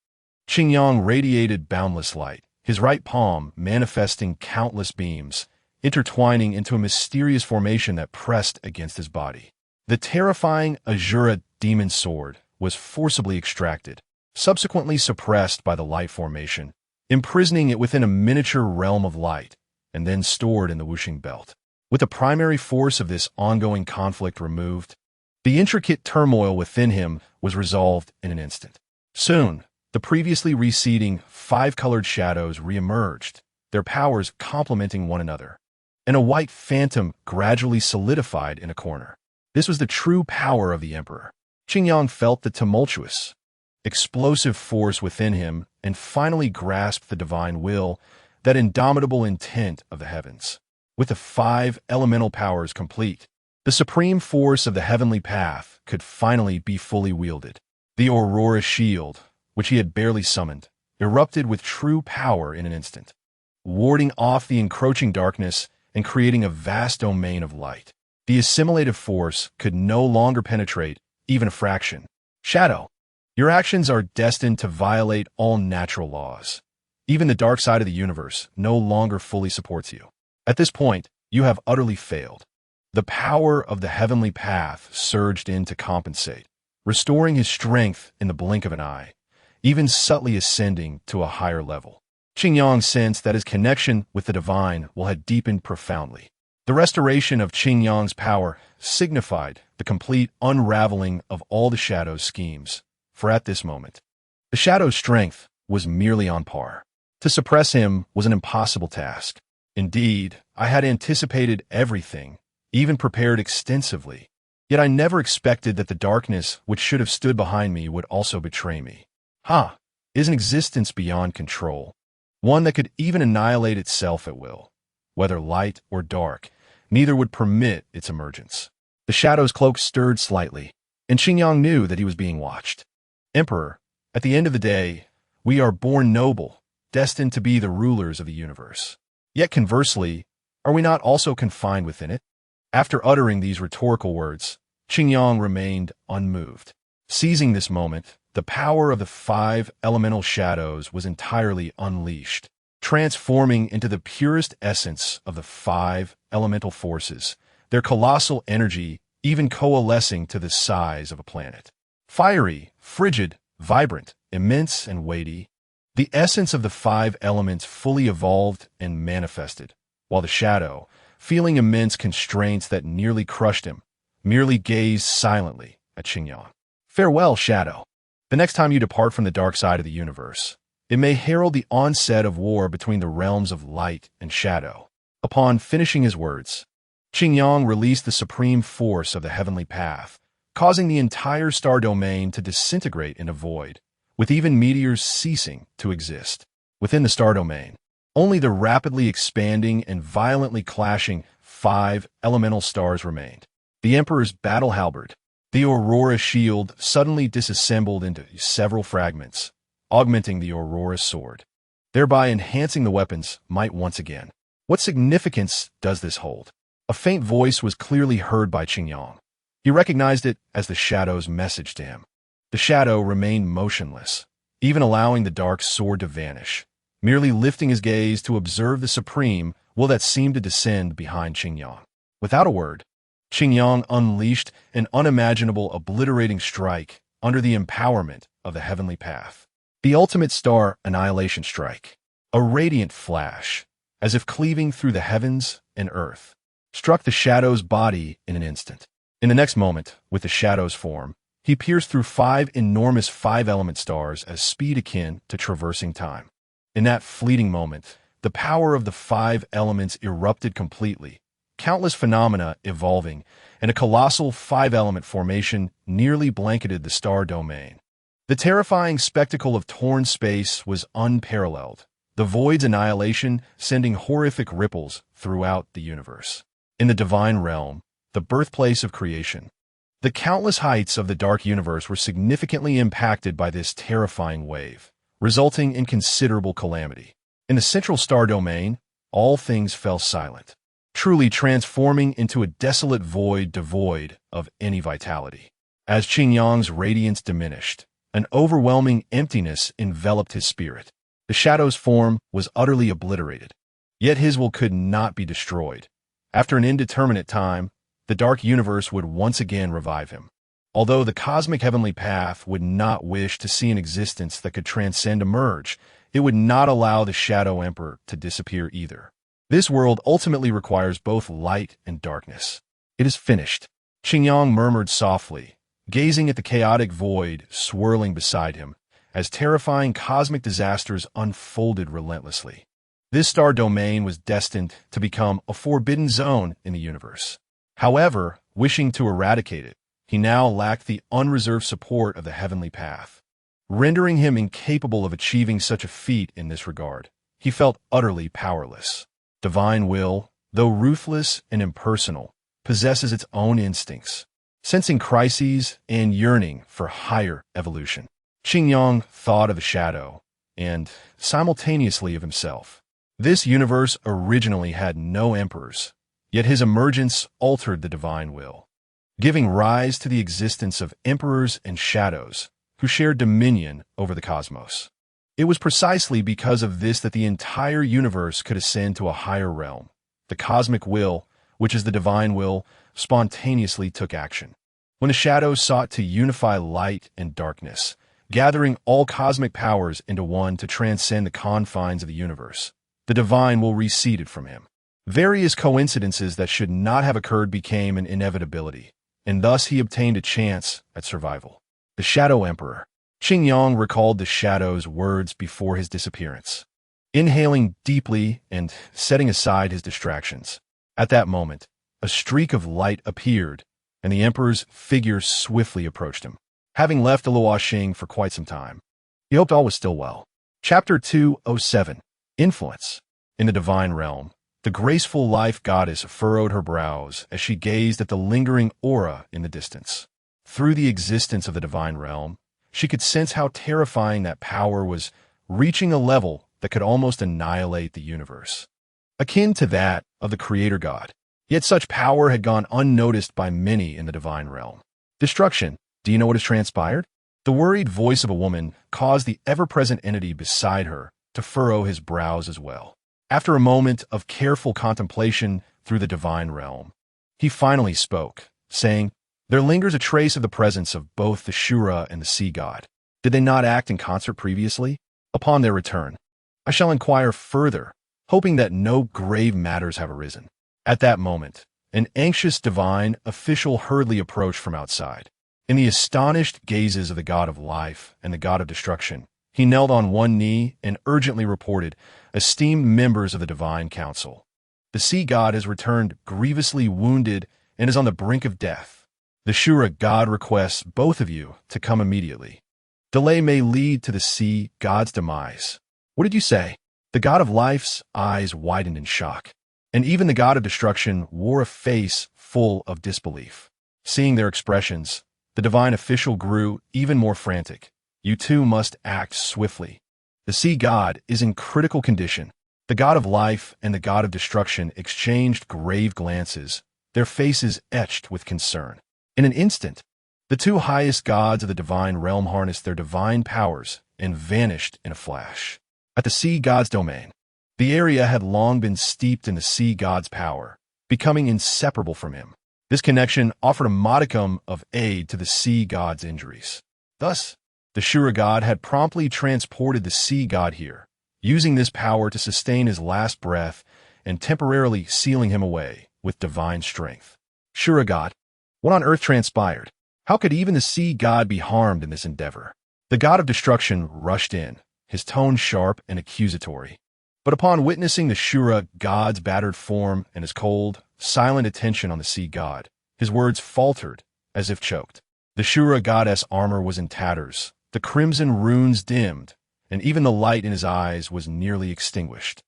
Qin Yang radiated boundless light, his right palm manifesting countless beams, intertwining into a mysterious formation that pressed against his body. The terrifying Azura demon sword was forcibly extracted, subsequently suppressed by the light formation, imprisoning it within a miniature realm of light, and then stored in the whooshing belt. With the primary force of this ongoing conflict removed, the intricate turmoil within him was resolved in an instant. Soon, the previously receding five-colored shadows reemerged, their powers complementing one another, and a white phantom gradually solidified in a corner. This was the true power of the Emperor. Qin Yang felt the tumultuous, explosive force within him and finally grasped the divine will, that indomitable intent of the heavens. With the five elemental powers complete, the supreme force of the heavenly path could finally be fully wielded. The Aurora Shield, which he had barely summoned, erupted with true power in an instant, warding off the encroaching darkness and creating a vast domain of light. The assimilative force could no longer penetrate even a fraction. Shadow, your actions are destined to violate all natural laws. Even the dark side of the universe no longer fully supports you. At this point, you have utterly failed. The power of the heavenly path surged in to compensate, restoring his strength in the blink of an eye, even subtly ascending to a higher level. Qin Yang sensed that his connection with the divine will had deepened profoundly. The restoration of Qingyang's power signified the complete unraveling of all the Shadow's schemes, for at this moment, the Shadow's strength was merely on par. To suppress him was an impossible task. Indeed, I had anticipated everything, even prepared extensively. Yet I never expected that the darkness which should have stood behind me would also betray me. Is an existence beyond control, one that could even annihilate itself at will. Whether light or dark, neither would permit its emergence. The Shadow's cloak stirred slightly, and Qingyang knew that he was being watched. Emperor, at the end of the day, we are born noble, destined to be the rulers of the universe. Yet conversely, are we not also confined within it? After uttering these rhetorical words, Qingyang remained unmoved. Seizing this moment, the power of the 5 elemental shadows was entirely unleashed, transforming into the purest essence of the 5 elemental forces, their colossal energy even coalescing to the size of a planet. Fiery, frigid, vibrant, immense, and weighty, the essence of the 5 elements fully evolved and manifested, while the Shadow, feeling immense constraints that nearly crushed him, merely gazed silently at Qingyang. Farewell, Shadow. The next time you depart from the dark side of the universe, it may herald the onset of war between the realms of light and shadow. Upon finishing his words, Qingyang released the supreme force of the heavenly path, causing the entire star domain to disintegrate into void, with even meteors ceasing to exist. Within the star domain, only the rapidly expanding and violently clashing 5 elemental stars remained. The Emperor's battle halberd, the Aurora shield, suddenly disassembled into several fragments, augmenting the Aurora sword, thereby enhancing the weapon's might once again. What significance does this hold? A faint voice was clearly heard by Qingyang. He recognized it as the Shadow's message to him. The Shadow remained motionless, even allowing the dark sword to vanish, merely lifting his gaze to observe the supreme will that seemed to descend behind Qingyang. Without a word, Qingyang unleashed an unimaginable obliterating strike under the empowerment of the heavenly path. The ultimate star annihilation strike, a radiant flash, as if cleaving through the heavens and earth, struck the Shadow's body in an instant. In the next moment, with the Shadow's form, he pierced through 5 enormous 5-element stars at speed akin to traversing time. In that fleeting moment, the power of the 5 elements erupted completely, countless phenomena evolving, and a colossal 5-element formation nearly blanketed the star domain. The terrifying spectacle of torn space was unparalleled, the void's annihilation sending horrific ripples throughout the universe. In the divine realm, the birthplace of creation, the countless heights of the dark universe were significantly impacted by this terrifying wave, resulting in considerable calamity. In the central star domain, all things fell silent, truly transforming into a desolate void devoid of any vitality. As Qingyang's radiance diminished, an overwhelming emptiness enveloped his spirit. The Shadow's form was utterly obliterated, yet his will could not be destroyed. After an indeterminate time, the dark universe would once again revive him. Although the cosmic heavenly path would not wish to see an existence that could transcend emerge, it would not allow the Shadow Emperor to disappear either. This world ultimately requires both light and darkness. It is finished, Qingyang murmured softly, gazing at the chaotic void swirling beside him, as terrifying cosmic disasters unfolded relentlessly. This star domain was destined to become a forbidden zone in the universe. However, wishing to eradicate it, he now lacked the unreserved support of the heavenly path, rendering him incapable of achieving such a feat in this regard. He felt utterly powerless. Divine will, though ruthless and impersonal, possesses its own instincts, sensing crises and yearning for higher evolution. Qingyang thought of the Shadow and, simultaneously, of himself. This universe originally had no emperors, yet his emergence altered the divine will, giving rise to the existence of emperors and shadows who shared dominion over the cosmos. It was precisely because of this that the entire universe could ascend to a higher realm. The cosmic will, which is the divine will, spontaneously took action. When the shadows sought to unify light and darkness, gathering all cosmic powers into one to transcend the confines of the universe, the divine will receded from him. Various coincidences that should not have occurred became an inevitability, and thus he obtained a chance at survival. The Shadow Emperor. Qingyang recalled the Shadow's words before his disappearance, inhaling deeply and setting aside his distractions. At that moment, a streak of light appeared, and the Emperor's figure swiftly approached him. Having left the Luoxing for quite some time, he hoped all was still well. Chapter 207. Influence. In the Divine Realm, the graceful life goddess furrowed her brows as she gazed at the lingering aura in the distance. Through the existence of the Divine Realm, she could sense how terrifying that power was, reaching a level that could almost annihilate the universe, akin to that of the Creator God. Yet such power had gone unnoticed by many in the Divine Realm. Destruction. Do you know what has transpired? The worried voice of a woman caused the ever-present entity beside her to furrow his brows as well. After a moment of careful contemplation through the Divine Realm, he finally spoke, saying, "There lingers a trace of the presence of both the Shura and the Sea God. Did they not act in concert previously? Upon their return, I shall inquire further, hoping that no grave matters have arisen." At that moment, an anxious divine official hurriedly approached from outside. In the astonished gazes of the God of Life and the God of Destruction, he knelt on one knee and urgently reported, "Esteemed members of the Divine Council, the Sea God has returned grievously wounded and is on the brink of death. The Shura God requests both of you to come immediately. Delay may lead to the Sea God's demise." "What did you say?" The God of Life's eyes widened in shock, and even the God of Destruction wore a face full of disbelief. Seeing their expressions, the divine official grew even more frantic. "You two must act swiftly. The Sea God is in critical condition." The God of Life and the God of Destruction exchanged grave glances, their faces etched with concern. In an instant, the two highest gods of the Divine Realm harnessed their divine powers and vanished in a flash. At the Sea God's domain, the area had long been steeped in the Sea God's power, becoming inseparable from him. This connection offered a modicum of aid to the Sea God's injuries. Thus, the Shura God had promptly transported the Sea God here, using this power to sustain his last breath and temporarily sealing him away with divine strength. Shura God, what on earth transpired? How could even the Sea God be harmed in this endeavor? The God of Destruction rushed in, his tone sharp and accusatory. But upon witnessing the Shura God's battered form and his cold, silent attention on the Sea God, his words faltered as if choked. The Shura Goddess' armor was in tatters, the crimson runes dimmed, and even the light in his eyes was nearly extinguished.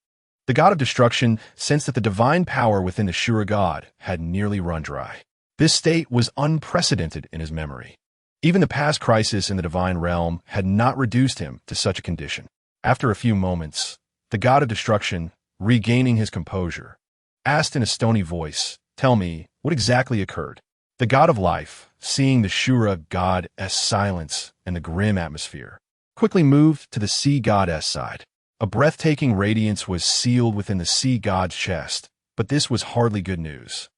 The God of Destruction sensed that the divine power within the Shura God had nearly run dry. This state was unprecedented in his memory. Even the past crisis in the Divine Realm had not reduced him to such a condition. After a few moments, the God of Destruction, regaining his composure, asked in a stony voice, "Tell me, what exactly occurred?" The God of Life, seeing the Shura God's silence and the grim atmosphere, quickly moved to the Sea God's side. A breathtaking radiance was sealed within the Sea God's chest, but this was hardly good news.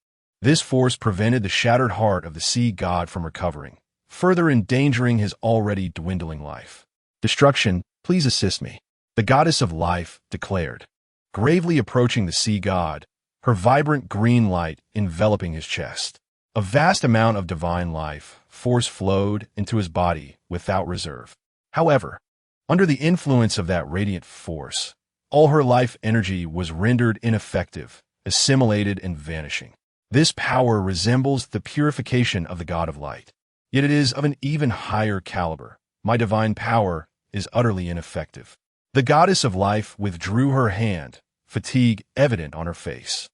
This force prevented the shattered heart of the Sea God from recovering, further endangering his already dwindling life. "Destruction, please assist me," the Goddess of Life declared, gravely approaching the Sea God, her vibrant green light enveloping his chest. A vast amount of divine life force flowed into his body without reserve. However, under the influence of that radiant force, all her life energy was rendered ineffective, assimilated, and vanishing. This power resembles the purification of the God of Light, yet it is of an even higher caliber. My divine power is utterly ineffective. The Goddess of Life withdrew her hand, fatigue evident on her face.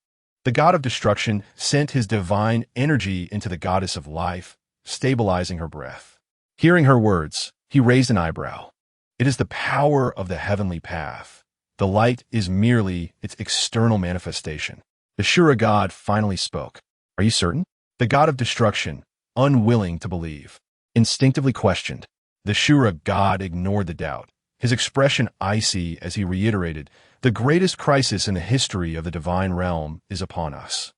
The God of Destruction sent his divine energy into the Goddess of Life, stabilizing her breath. Hearing her words, he raised an eyebrow. "It is the power of the heavenly path. The light is merely its external manifestation." The Shura God finally spoke. "Are you certain?" The God of Destruction, unwilling to believe, instinctively questioned. The Shura God ignored the doubt, his expression icy as he reiterated, "The greatest crisis in the history of the Divine Realm is upon us."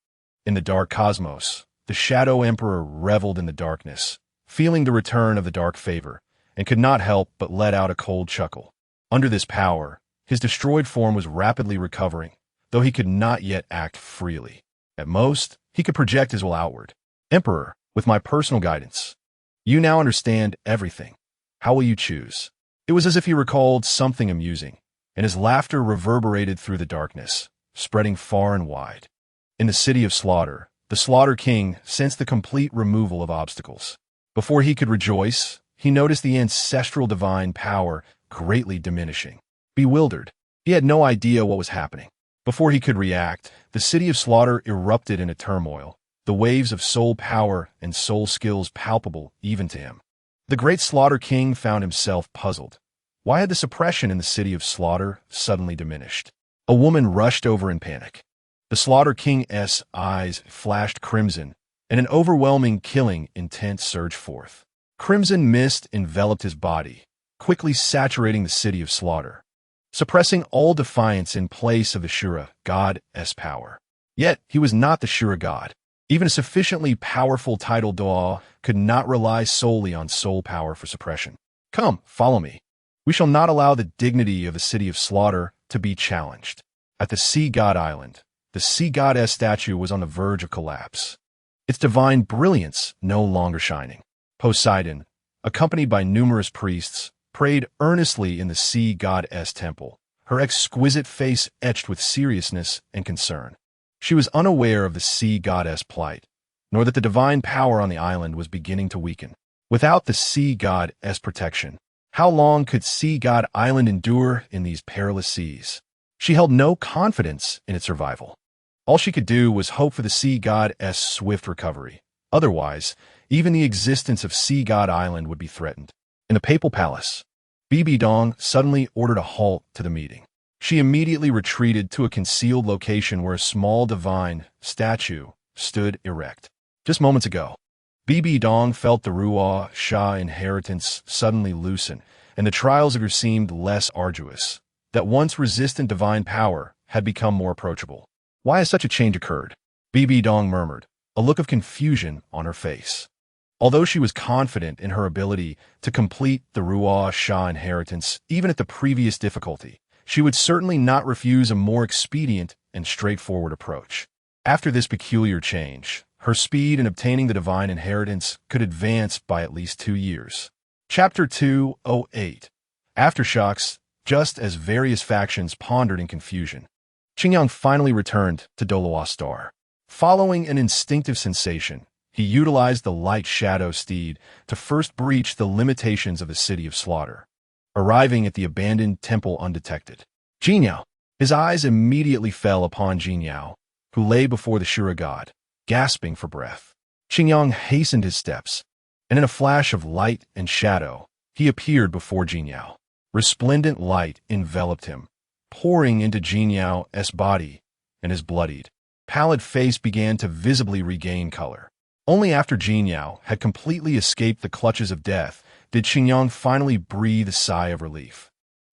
In the dark cosmos, the Shadow Emperor reveled in the darkness, feeling the return of the dark favor, and could not help but let out a cold chuckle. Under this power, his destroyed form was rapidly recovering, though he could not yet act freely. At most, he could project his will outward. Emperor, with my personal guidance, you now understand everything. How will you choose? It was as if he recalled something amusing, and his laughter reverberated through the darkness, spreading far and wide. In the city of slaughter, the Slaughter King sensed the complete removal of obstacles. Before he could rejoice, he noticed the ancestral divine power greatly diminishing. Bewildered, he had no idea what was happening. Before he could react, the city of slaughter erupted in a turmoil, the waves of soul power and soul skills palpable even to him. The great Slaughter King found himself puzzled. Why had the suppression in the city of slaughter suddenly diminished? A woman rushed over in panic. The Slaughter King's eyes flashed crimson, and an overwhelming killing intent surged forth. Crimson mist enveloped his body, quickly saturating the city of slaughter, suppressing all defiance in place of the Shura god's power. Yet he was not the Shura god. Even a sufficiently powerful title Douluo could not rely solely on soul power for suppression. Come, follow me. We shall not allow the dignity of the city of slaughter to be challenged. At the Sea God Island, the Sea God's statue was on the verge of collapse, its divine brilliance no longer shining. Poseidon, accompanied by numerous priests, prayed earnestly in the Sea God's temple, her exquisite face etched with seriousness and concern. She was unaware of the Sea God's plight, nor that the divine power on the island was beginning to weaken. Without the Sea God's protection, how long could Sea God Island endure in these perilous seas? She held no confidence in its survival. All she could do was hope for the Sea God's swift recovery. Otherwise, even the existence of Sea God Island would be threatened. In the papal palace, Bibi Dong suddenly ordered a halt to the meeting. She immediately retreated to a concealed location where a small divine statue stood erect. Just moments ago, Bibi Dong felt the Ruo Sha inheritance suddenly loosen, and the trials of her seemed less arduous. That once resistant divine power had become more approachable. Why has such a change occurred? Bibi Dong murmured, a look of confusion on her face. Although she was confident in her ability to complete the Ruo Sha inheritance even at the previous difficulty, she would certainly not refuse a more expedient and straightforward approach. After this peculiar change, her speed in obtaining the divine inheritance could advance by at least 2 years. Chapter 208. Aftershocks. Just as various factions pondered in confusion, Qingyang finally returned to Douluo Star. Following an instinctive sensation, he utilized the light shadow steed to first breach the limitations of the city of slaughter, arriving at the abandoned temple undetected. Jinyao. His eyes immediately fell upon Jinyao, who lay before the Shura god, gasping for breath. Qingyang hastened his steps, and in a flash of light and shadow, he appeared before Jinyao. Resplendent light enveloped him, pouring into Jinyao's body, and his bloodied, pallid face began to visibly regain color. Only after Jinyao had completely escaped the clutches of death did Qingyang finally breathe a sigh of relief.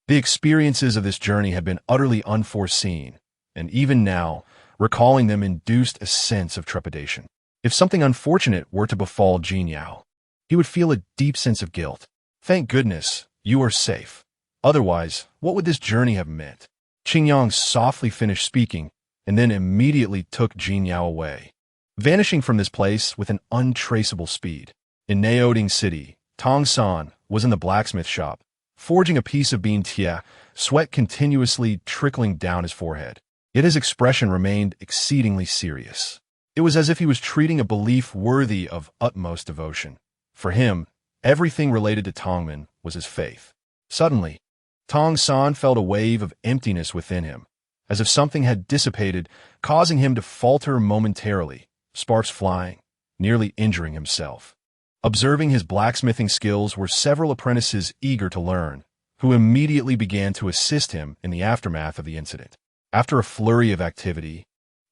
The experiences of this journey had been utterly unforeseen, and even now, recalling them induced a sense of trepidation. If something unfortunate were to befall Jinyao, he would feel a deep sense of guilt. Thank goodness, you are safe. Otherwise, what would this journey have meant? Qingyang softly finished speaking, and then immediately took Jinyao away, vanishing from this place with an untraceable speed. In Naoding City, Tong San was in the blacksmith shop, forging a piece of bean tia, sweat continuously trickling down his forehead. Yet his expression remained exceedingly serious. It was as if he was treating a belief worthy of utmost devotion. For him, everything related to Tongmen was his faith. Suddenly, Tong San felt a wave of emptiness within him, as if something had dissipated, causing him to falter momentarily, sparks flying, nearly injuring himself. Observing his blacksmithing skills were several apprentices eager to learn, who immediately began to assist him in the aftermath of the incident. After a flurry of activity,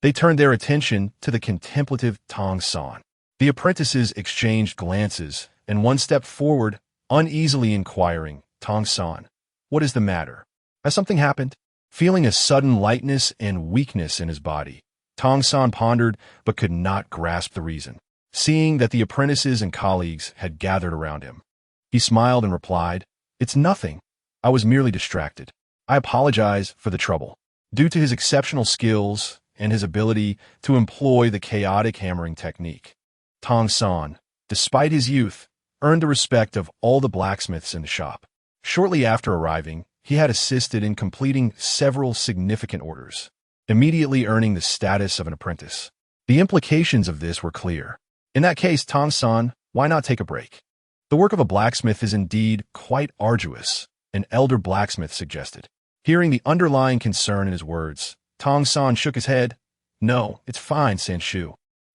they turned their attention to the contemplative Tong San. The apprentices exchanged glances, and one stepped forward, uneasily inquiring, Tong San, what is the matter? Has something happened? Feeling a sudden lightness and weakness in his body, Tong San pondered but could not grasp the reason. Seeing that the apprentices and colleagues had gathered around him, he smiled and replied, It's nothing. I was merely distracted. I apologize for the trouble. due to his exceptional skills and his ability to employ the chaotic hammering technique. Tong San, despite his youth, earned the respect of all the blacksmiths in the shop. Shortly after arriving, he had assisted in completing several significant orders, immediately earning the status of an apprentice. The implications of this were clear. In that case, Tong San, why not take a break? The work of a blacksmith is indeed quite arduous, an elder blacksmith suggested. Hearing the underlying concern in his words, Tong San shook his head. No, it's fine, Sanshu.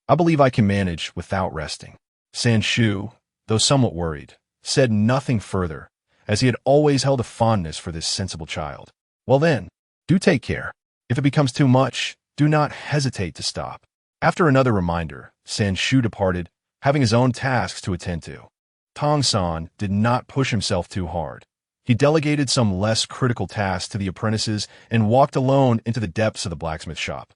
I believe I can manage without resting. Sanshu, though somewhat worried, said nothing further, as he had always held a fondness for this sensible child. Well then, do take care. If it becomes too much, do not hesitate to stop. After another reminder, Sanshu departed, having his own tasks to attend to. Tong San did not push himself too hard. He delegated some less critical tasks to the apprentices and walked alone into the depths of the blacksmith shop.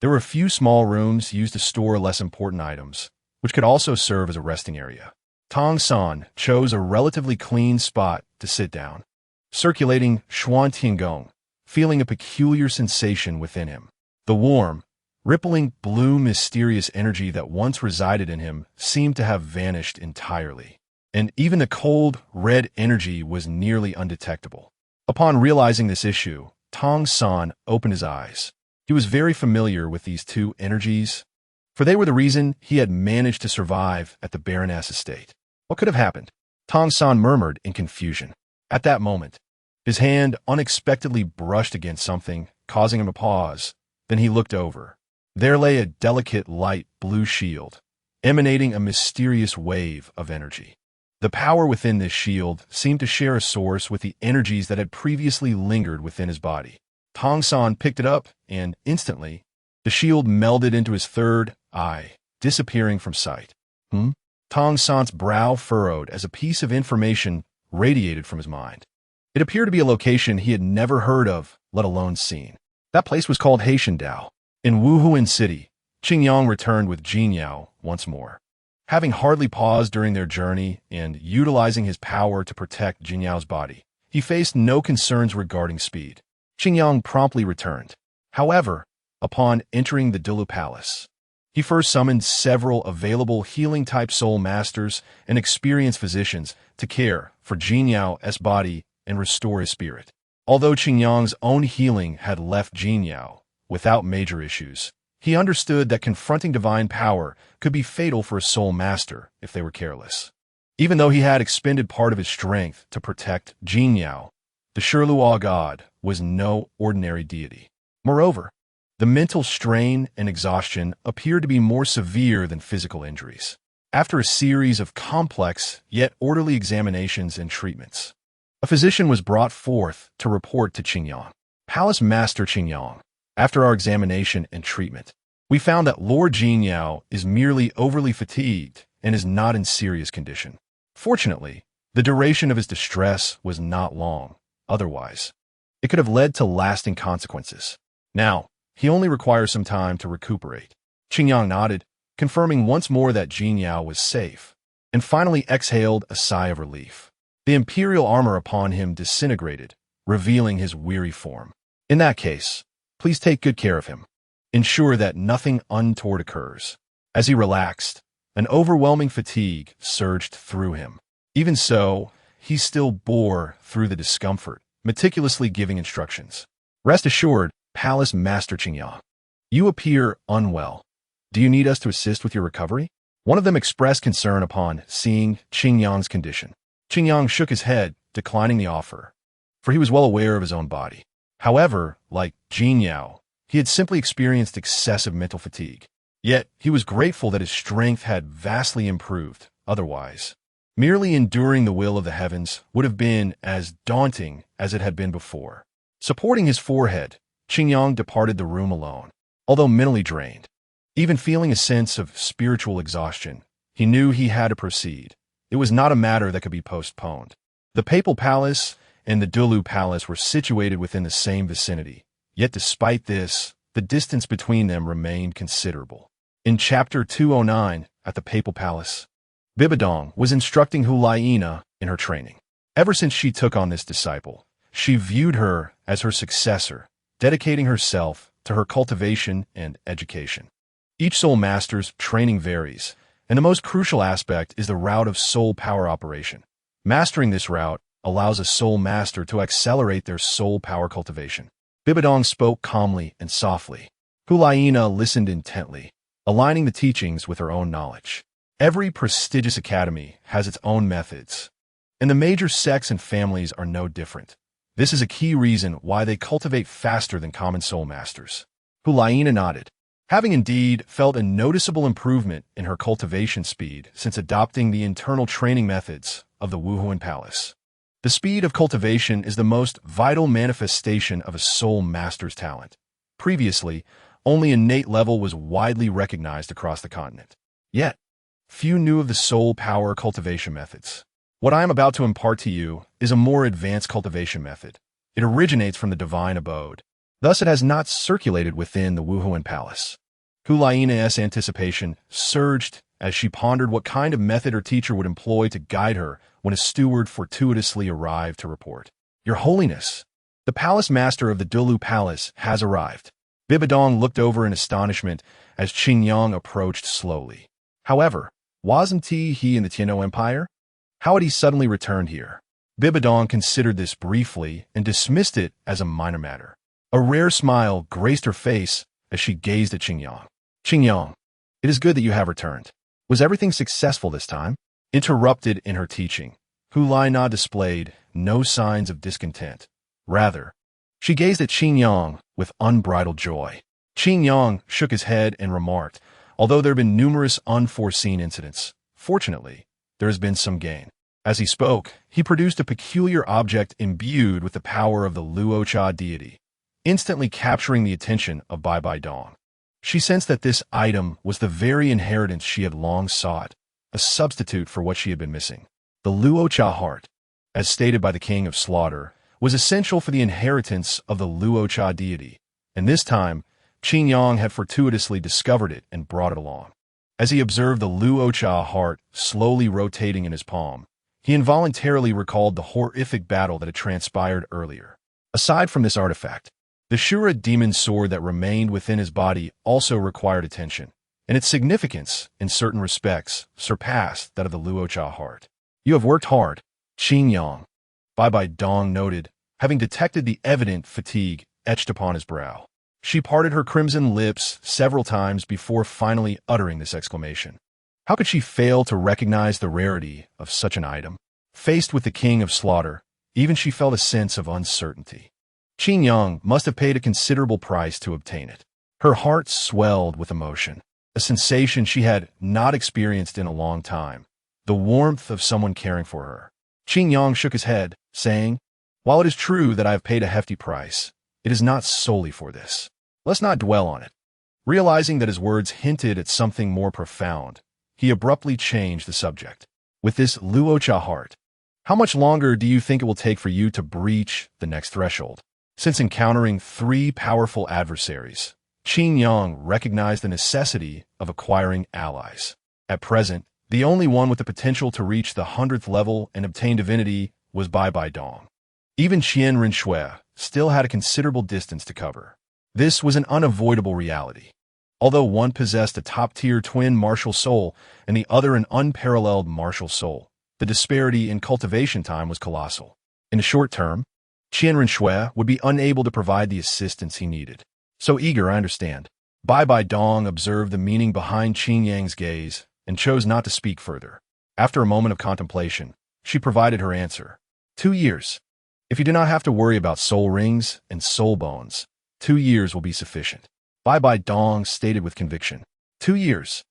There were a few small rooms used to store less important items, which could also serve as a resting area. Tong San chose a relatively clean spot to sit down, circulating Xuan Tiangong, feeling a peculiar sensation within him. The warm, rippling blue mysterious energy that once resided in him seemed to have vanished entirely, and even the cold, red energy was nearly undetectable. Upon realizing this issue, Tong San opened his eyes. He was very familiar with these two energies, for they were the reason he had managed to survive at the Baroness estate. What could have happened? Tong San murmured in confusion. At that moment, his hand unexpectedly brushed against something, causing him to pause. Then he looked over. There lay a delicate light blue shield, emanating a mysterious wave of energy. The power within this shield seemed to share a source with the energies that had previously lingered within his body. Tong San picked it up, and instantly, the shield melded into his third eye, disappearing from sight. Tong San's brow furrowed as a piece of information radiated from his mind. It appeared to be a location he had never heard of, let alone seen. That place was called Haishandao. In Wuhuan City, Qingyang returned with Jinyao once more. Having hardly paused during their journey and utilizing his power to protect Jinyao's body, he faced no concerns regarding speed. Qingyang promptly returned. However, upon entering the Dalu palace, he first summoned several available healing-type soul masters and experienced physicians to care for Jinyao's body and restore his spirit. Although Qingyang's own healing had left Jinyao without major issues, he understood that confronting divine power could be fatal for a soul master if they were careless. Even though he had expended part of his strength to protect Jinyao, the Shiluo god was no ordinary deity. Moreover, the mental strain and exhaustion appeared to be more severe than physical injuries. After a series of complex yet orderly examinations and treatments, a physician was brought forth to report to Qingyang. Palace Master Qingyang, after our examination and treatment, we found that Lord Jinyao is merely overly fatigued and is not in serious condition. Fortunately, the duration of his distress was not long. Otherwise, it could have led to lasting consequences. Now, he only requires some time to recuperate. Qingyang nodded, confirming once more that Jinyao was safe, and finally exhaled a sigh of relief. The imperial armor upon him disintegrated, revealing his weary form. In that case, please take good care of him. Ensure that nothing untoward occurs. As he relaxed, an overwhelming fatigue surged through him. Even so, he still bore through the discomfort, meticulously giving instructions. Rest assured, Palace Master Qingyang, you appear unwell. Do you need us to assist with your recovery? One of them expressed concern upon seeing Qingyang's condition. Qingyang shook his head, declining the offer, for he was well aware of his own body. However, like Jinyao, he had simply experienced excessive mental fatigue. Yet, he was grateful that his strength had vastly improved. Otherwise, merely enduring the will of the heavens would have been as daunting as it had been before. Supporting his forehead, Qingyang departed the room alone. Although mentally drained, even feeling a sense of spiritual exhaustion, he knew he had to proceed. It was not a matter that could be postponed. The Papal Palace and the Doulu Palace were situated within the same vicinity. Yet despite this, the distance between them remained considerable. In Chapter 209, at the Papal Palace, Bibadong was instructing Hulaina in her training. Ever since she took on this disciple, she viewed her as her successor, dedicating herself to her cultivation and education. Each soul master's training varies, and the most crucial aspect is the route of soul power operation. Mastering this route allows a soul master to accelerate their soul power cultivation. Bibadong spoke calmly and softly. Hulaina listened intently, aligning the teachings with her own knowledge. Every prestigious academy has its own methods, and the major sects and families are no different. This is a key reason why they cultivate faster than common soul masters. Hulaina nodded, having indeed felt a noticeable improvement in her cultivation speed since adopting the internal training methods of the Wuhuan Palace. The speed of cultivation is the most vital manifestation of a soul master's talent. Previously, only innate level was widely recognized across the continent. Yet, few knew of the soul power cultivation methods. What I am about to impart to you is a more advanced cultivation method. It originates from the divine abode. Thus, it has not circulated within the Wuhuan Palace. Hulaina's anticipation surged as she pondered what kind of method her teacher would employ to guide her when a steward fortuitously arrived to report. "Your Holiness, the palace master of the Doulu Palace has arrived." Bibadong looked over in astonishment as Qingyang approached slowly. However, wasn't he in the Tiano Empire? How had he suddenly returned here? Bibadong considered this briefly and dismissed it as a minor matter. A rare smile graced her face as she gazed at Qingyang. "Qingyang, it is good that you have returned. Was everything successful this time?" Interrupted in her teaching, Hulaina displayed no signs of discontent. Rather, she gazed at Qingyang with unbridled joy. Qingyang shook his head and remarked, "Although there have been numerous unforeseen incidents, fortunately, there has been some gain." As he spoke, he produced a peculiar object imbued with the power of the Luocha deity, instantly capturing the attention of Bai Bai Dong. She sensed that this item was the very inheritance she had long sought, a substitute for what she had been missing. The Luocha heart, as stated by the King of Slaughter, was essential for the inheritance of the Luocha deity, and this time, Qingyang had fortuitously discovered it and brought it along. As he observed the Luocha heart slowly rotating in his palm, he involuntarily recalled the horrific battle that had transpired earlier. Aside from this artifact, the Shura demon sword that remained within his body also required attention, and its significance, in certain respects, surpassed that of the Luocha heart. "You have worked hard, Qingyang," Bai Bai Dong noted, having detected the evident fatigue etched upon his brow. She parted her crimson lips several times before finally uttering this exclamation. How could she fail to recognize the rarity of such an item? Faced with the King of Slaughter, even she felt a sense of uncertainty. Qingyang must have paid a considerable price to obtain it. Her heart swelled with emotion, a sensation she had not experienced in a long time, the warmth of someone caring for her. Qingyang shook his head, saying, "While it is true that I have paid a hefty price, it is not solely for this. Let's not dwell on it." Realizing that his words hinted at something more profound, he abruptly changed the subject. "With this Luocha heart, how much longer do you think it will take for you to breach the next threshold?" Since encountering 3 powerful adversaries, Qingyang recognized the necessity of acquiring allies. At present, the only one with the potential to reach the 100th level and obtain divinity was Bai Bai Dong. Even Qian Rinshui still had a considerable distance to cover. This was an unavoidable reality. Although one possessed a top-tier twin martial soul and the other an unparalleled martial soul, the disparity in cultivation time was colossal. In the short term, Qian Rinshui would be unable to provide the assistance he needed. "So eager, I understand." Bai Bai Dong observed the meaning behind Qingyang's gaze and chose not to speak further. After a moment of contemplation, she provided her answer. 2 years. If you do not have to worry about soul rings and soul bones, 2 years will be sufficient. Bai Bai Dong stated with conviction. 2 years.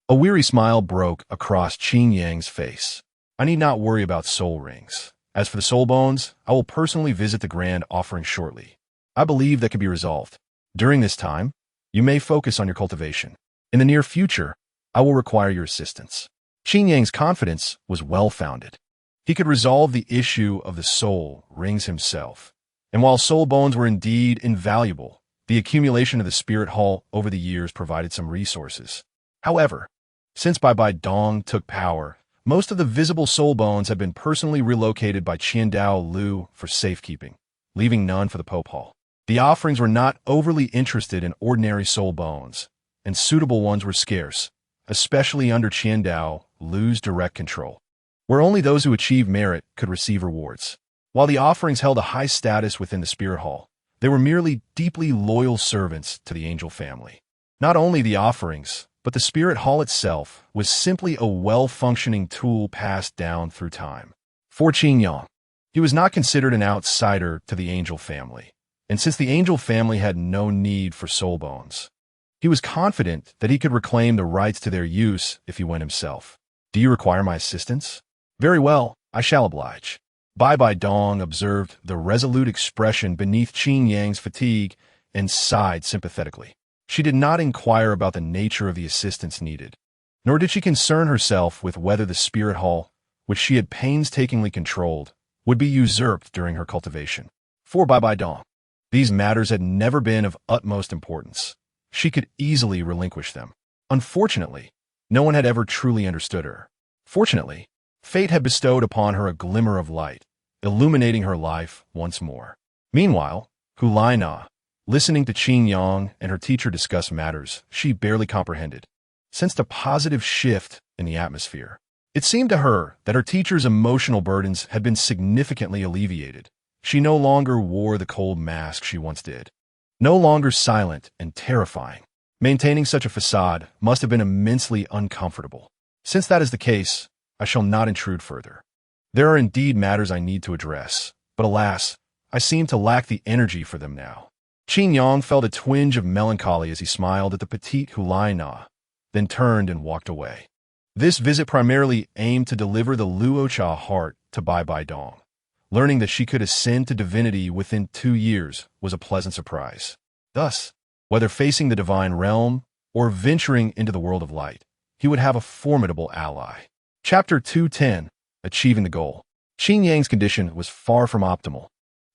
A weary smile broke across Qingyang's face. "I need not worry about soul rings. As for the soul bones, I will personally visit the grand offering shortly. I believe that can be resolved. During this time, you may focus on your cultivation. In the near future, I will require your assistance." Qingyang's confidence was well-founded. He could resolve the issue of the soul rings himself. And while soul bones were indeed invaluable, the accumulation of the spirit hall over the years provided some resources. However, since Bai Bai Dong took power, most of the visible soul bones have been personally relocated by Qiandao Lu for safekeeping, leaving none for the Pope Hall. The offerings were not overly interested in ordinary soul bones, and suitable ones were scarce, especially under Lu's direct control, where only those who achieved merit could receive rewards. While the offerings held a high status within the Spirit Hall, they were merely deeply loyal servants to the angel family. Not only the offerings, but the Spirit Hall itself was simply a well-functioning tool passed down through time. For Qingyang, he was not considered an outsider to the angel family, and since the angel family had no need for soul bones, he was confident that he could reclaim the rights to their use if he went himself. Do you require my assistance? Very well, I shall oblige. Bai Dong observed the resolute expression beneath Qingyang's fatigue and sighed sympathetically. She did not inquire about the nature of the assistance needed, nor did she concern herself with whether the Spirit Hall, which she had painstakingly controlled, would be usurped during her cultivation. For Bai Dong, these matters had never been of utmost importance. She could easily relinquish them. Unfortunately, no one had ever truly understood her. Fortunately, fate had bestowed upon her a glimmer of light, illuminating her life once more. Meanwhile, Hulaina, listening to Qingyang and her teacher discuss matters she barely comprehended, sensed a positive shift in the atmosphere. It seemed to her that her teacher's emotional burdens had been significantly alleviated. She no longer wore the cold mask she once did. No longer silent and terrifying. Maintaining such a facade must have been immensely uncomfortable. Since that is the case, I shall not intrude further. There are indeed matters I need to address, but alas, I seem to lack the energy for them now. Qingyang felt a twinge of melancholy as he smiled at the petite Hulaina, then turned and walked away. This visit primarily aimed to deliver the Luocha heart to Bai Dong. Learning that she could ascend to divinity within 2 years was a pleasant surprise. Thus, whether facing the divine realm or venturing into the world of light, he would have a formidable ally. Chapter 210, Achieving the Goal. Qingyang's condition was far from optimal,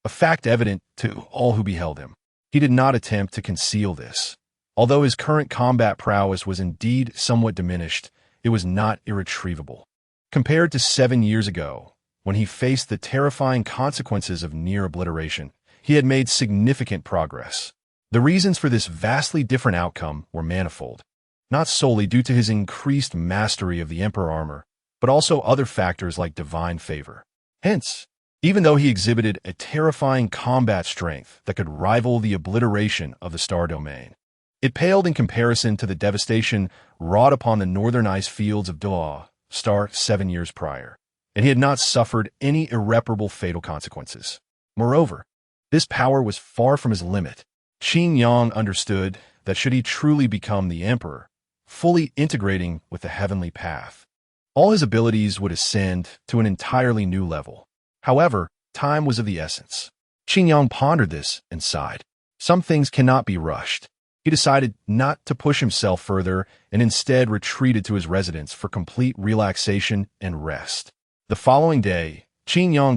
a fact evident to all who beheld him. He did not attempt to conceal this. Although his current combat prowess was indeed somewhat diminished, it was not irretrievable. Compared to 7 years ago, when he faced the terrifying consequences of near obliteration, he had made significant progress. The reasons for this vastly different outcome were manifold, not solely due to his increased mastery of the Emperor armor, but also other factors like divine favor. Hence, even though he exhibited a terrifying combat strength that could rival the obliteration of the Star Domain, it paled in comparison to the devastation wrought upon the northern ice fields of Douluo, 7 years prior, and he had not suffered any irreparable fatal consequences. Moreover, this power was far from his limit. Qingyang understood that should he truly become the emperor, fully integrating with the heavenly path, all his abilities would ascend to an entirely new level. However, time was of the essence. Qingyang pondered this and sighed. Some things cannot be rushed. He decided not to push himself further and instead retreated to his residence for complete relaxation and rest. The following day,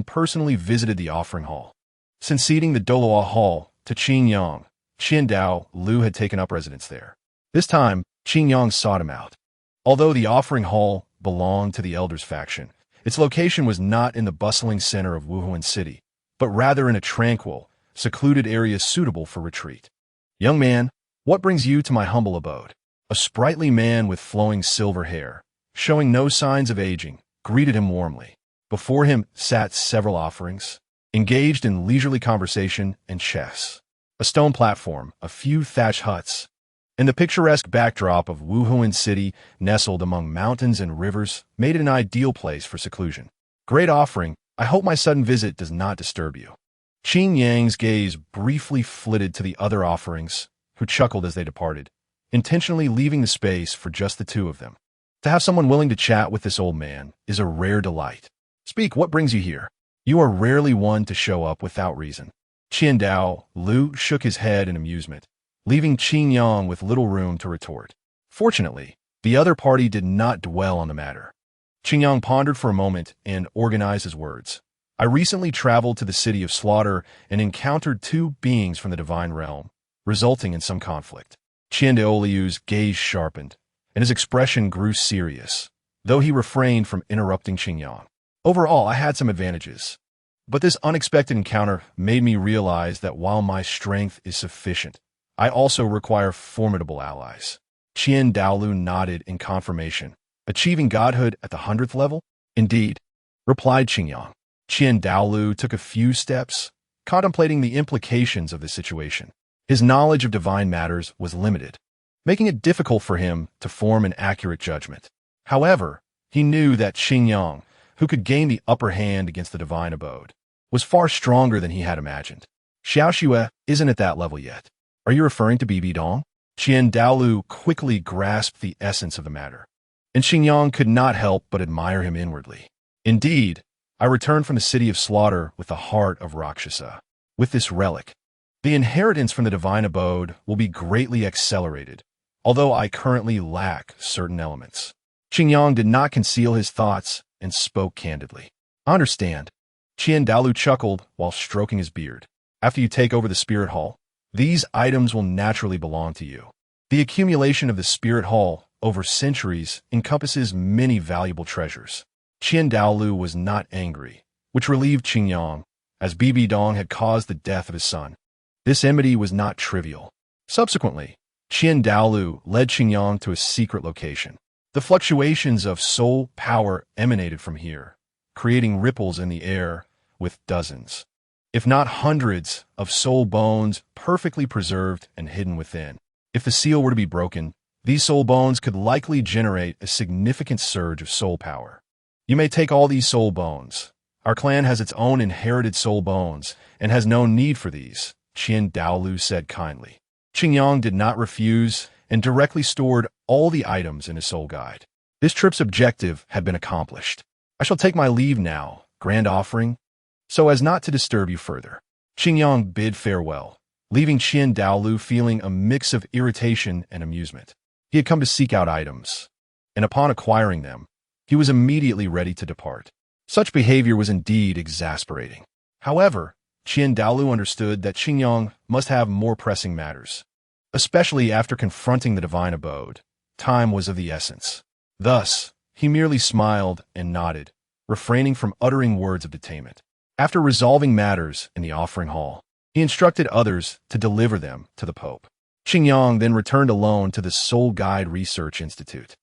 personally visited the offering hall. Succeeding the Douluo hall to Lu had taken up residence there. This time, sought him out. Although the offering hall belonged to the Elders faction, its location was not in the bustling center of Wuhuan City, but rather in a tranquil, secluded area suitable for retreat. Young man, what brings you to my humble abode? A sprightly man with flowing silver hair, showing no signs of aging, greeted him warmly. Before him sat several offerings, engaged in leisurely conversation and chess. A stone platform, a few thatched huts, and the picturesque backdrop of Wuhuan City, nestled among mountains and rivers, made it an ideal place for seclusion. Great offering, I hope my sudden visit does not disturb you. Qingyang's gaze briefly flitted to the other offerings, who chuckled as they departed, intentionally leaving the space for just the two of them. To have someone willing to chat with this old man is a rare delight. Speak, what brings you here? You are rarely one to show up without reason. Lu shook his head in amusement, leaving Qingyang with little room to retort. Fortunately, the other party did not dwell on the matter. Qingyang pondered for a moment and organized his words. I recently traveled to the city of Slaughter and encountered 2 beings from the divine realm, resulting in some conflict. Liu's gaze sharpened, and his expression grew serious, though he refrained from interrupting Qingyang. Overall, I had some advantages. But this unexpected encounter made me realize that while my strength is sufficient, I also require formidable allies. Dalu nodded in confirmation. Achieving godhood at the 100th level? Indeed, replied Qingyang. Dalu took a few steps, contemplating the implications of the situation. His knowledge of divine matters was limited, making it difficult for him to form an accurate judgment. However, he knew that Qingyang, who could gain the upper hand against the divine abode, was far stronger than he had imagined. Xiaoxue isn't at that level yet. Are you referring to Bibi Dong? Dalu quickly grasped the essence of the matter, and Qingyang could not help but admire him inwardly. Indeed, I returned from the city of slaughter with the heart of Rakshasa. With this relic, the inheritance from the divine abode will be greatly accelerated, although I currently lack certain elements. Qingyang did not conceal his thoughts and spoke candidly. I understand. Dalu chuckled while stroking his beard. After you take over the spirit hall, these items will naturally belong to you. The accumulation of the spirit hall over centuries encompasses many valuable treasures. Dalu was not angry, which relieved Qingyang, as Bibi Dong had caused the death of his son. This enmity was not trivial. Subsequently, Dalu led Qingyang to a secret location. The fluctuations of soul power emanated from here, creating ripples in the air with dozens, if not hundreds, of soul bones perfectly preserved and hidden within. If the seal were to be broken, these soul bones could likely generate a significant surge of soul power. You may take all these soul bones. Our clan has its own inherited soul bones and has no need for these, Dalu said kindly. Qingyang did not refuse and directly stored all the items in his soul guide. This trip's objective had been accomplished. I shall take my leave now, grand offering, so as not to disturb you further. Qingyang bid farewell, leaving Dalu feeling a mix of irritation and amusement. He had come to seek out items, and upon acquiring them, he was immediately ready to depart. Such behavior was indeed exasperating. However, Dalu understood that Qingyang must have more pressing matters. Especially after confronting the divine abode, time was of the essence. Thus, he merely smiled and nodded, refraining from uttering words of detainment. After resolving matters in the offering hall, he instructed others to deliver them to the Pope. Qingyang then returned alone to the Soul Guide Research Institute.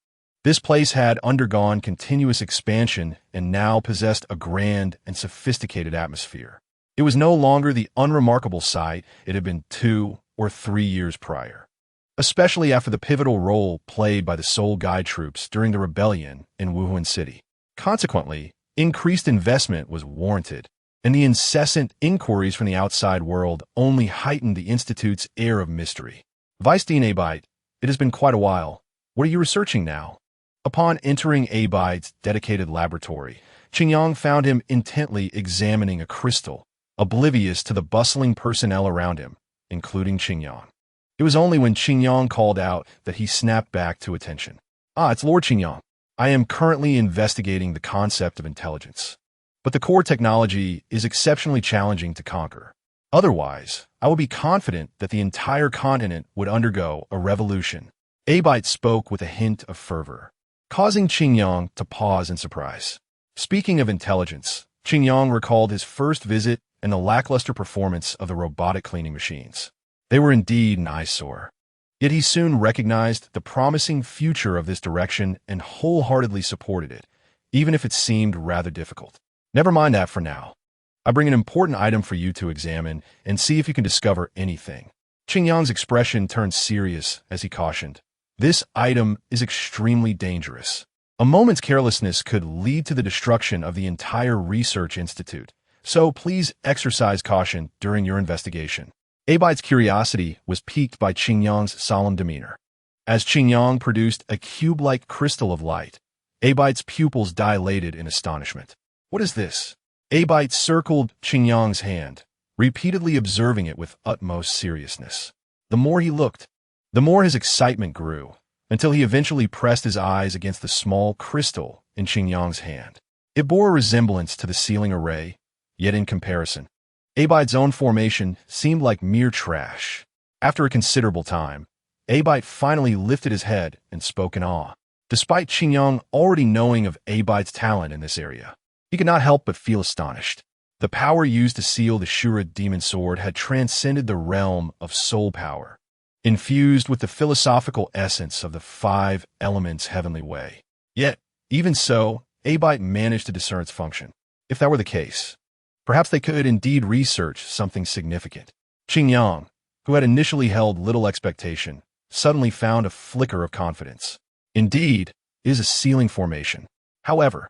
This place had undergone continuous expansion and now possessed a grand and sophisticated atmosphere. It was no longer the unremarkable site it had been 2 or 3 years prior, especially after the pivotal role played by the Soul Guide troops during the rebellion in Wuhan City. Consequently, increased investment was warranted, and the incessant inquiries from the outside world only heightened the Institute's air of mystery. Vice Dean Abite, it has been quite a while. What are you researching now? Upon entering Abite's dedicated laboratory, Qingyang found him intently examining a crystal, oblivious to the bustling personnel around him, including Qingyang. It was only when Qingyang called out that he snapped back to attention. It's Lord Qingyang. I am currently investigating the concept of intelligence, but the core technology is exceptionally challenging to conquer. Otherwise, I will be confident that the entire continent would undergo a revolution. Abite spoke with a hint of fervor, causing Qingyang to pause in surprise. Speaking of intelligence, Qingyang recalled his first visit and the lackluster performance of the robotic cleaning machines. They were indeed an eyesore. Yet he soon recognized the promising future of this direction and wholeheartedly supported it, even if it seemed rather difficult. Never mind that for now. I bring an important item for you to examine and see if you can discover anything. Qingyang's expression turned serious as he cautioned. This item is extremely dangerous. A moment's carelessness could lead to the destruction of the entire research institute, so please exercise caution during your investigation. Abite's curiosity was piqued by Qingyang's solemn demeanor. As Qingyang produced a cube-like crystal of light, Abite's pupils dilated in astonishment. What is this? Abite circled Qingyang's hand, repeatedly observing it with utmost seriousness. The more he looked, the more his excitement grew, until he eventually pressed his eyes against the small crystal in Qingyang's hand. It bore a resemblance to the ceiling array, yet in comparison, Abite's own formation seemed like mere trash. After a considerable time, Abite finally lifted his head and spoke in awe. Despite Qingyang already knowing of Abite's talent in this area, he could not help but feel astonished. The power used to seal the Shura demon sword had transcended the realm of soul power, infused with the philosophical essence of the five elements heavenly way. Yet, even so, Abite managed to discern its function. If that were the case, perhaps they could indeed research something significant. Qingyang, who had initially held little expectation, suddenly found a flicker of confidence. Indeed, it is a sealing formation. However,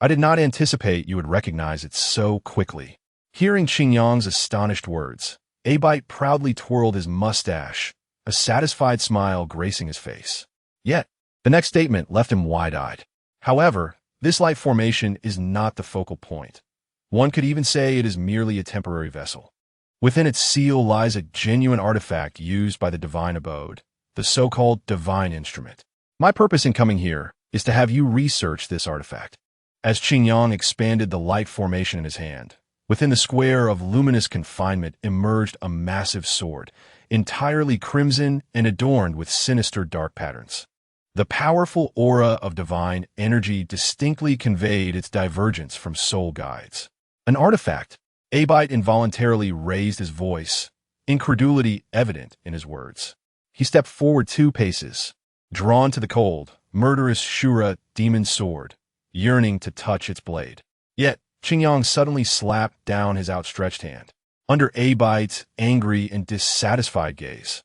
I did not anticipate you would recognize it so quickly. Hearing Qingyang's astonished words, Abite proudly twirled his mustache, a satisfied smile gracing his face. Yet, the next statement left him wide-eyed. However, this light formation is not the focal point. One could even say it is merely a temporary vessel. Within its seal lies a genuine artifact used by the divine abode, the so-called divine instrument. My purpose in coming here is to have you research this artifact. As Qingyang expanded the light formation in his hand, within the square of luminous confinement emerged a massive sword, entirely crimson and adorned with sinister dark patterns. The powerful aura of divine energy distinctly conveyed its divergence from soul guides. An artifact. Abite involuntarily raised his voice, incredulity evident in his words. He stepped forward 2 paces, drawn to the cold, murderous Shura demon sword, yearning to touch its blade. Yet, Qingyang suddenly slapped down his outstretched hand. Under Abite's angry and dissatisfied gaze,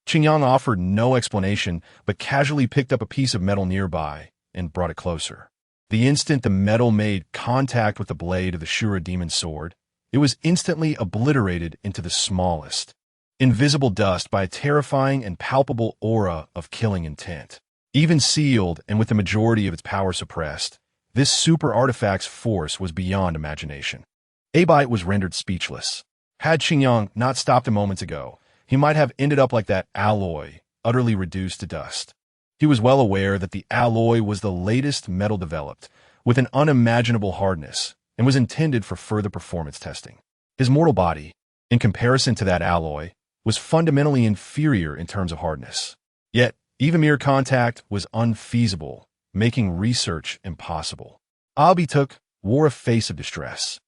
Qingyang offered no explanation but casually picked up a piece of metal nearby and brought it closer. The instant the metal made contact with the blade of the Shura demon sword, it was instantly obliterated into the smallest, invisible dust by a terrifying and palpable aura of killing intent. Even sealed and with the majority of its power suppressed, this super artifact's force was beyond imagination. Abite was rendered speechless. Had Qingyang not stopped a moment ago, he might have ended up like that alloy, utterly reduced to dust. He was well aware that the alloy was the latest metal developed, with an unimaginable hardness, and was intended for further performance testing. His mortal body, in comparison to that alloy, was fundamentally inferior in terms of hardness. Yet, even mere contact was unfeasible, making research impossible. Abituk wore a face of distress,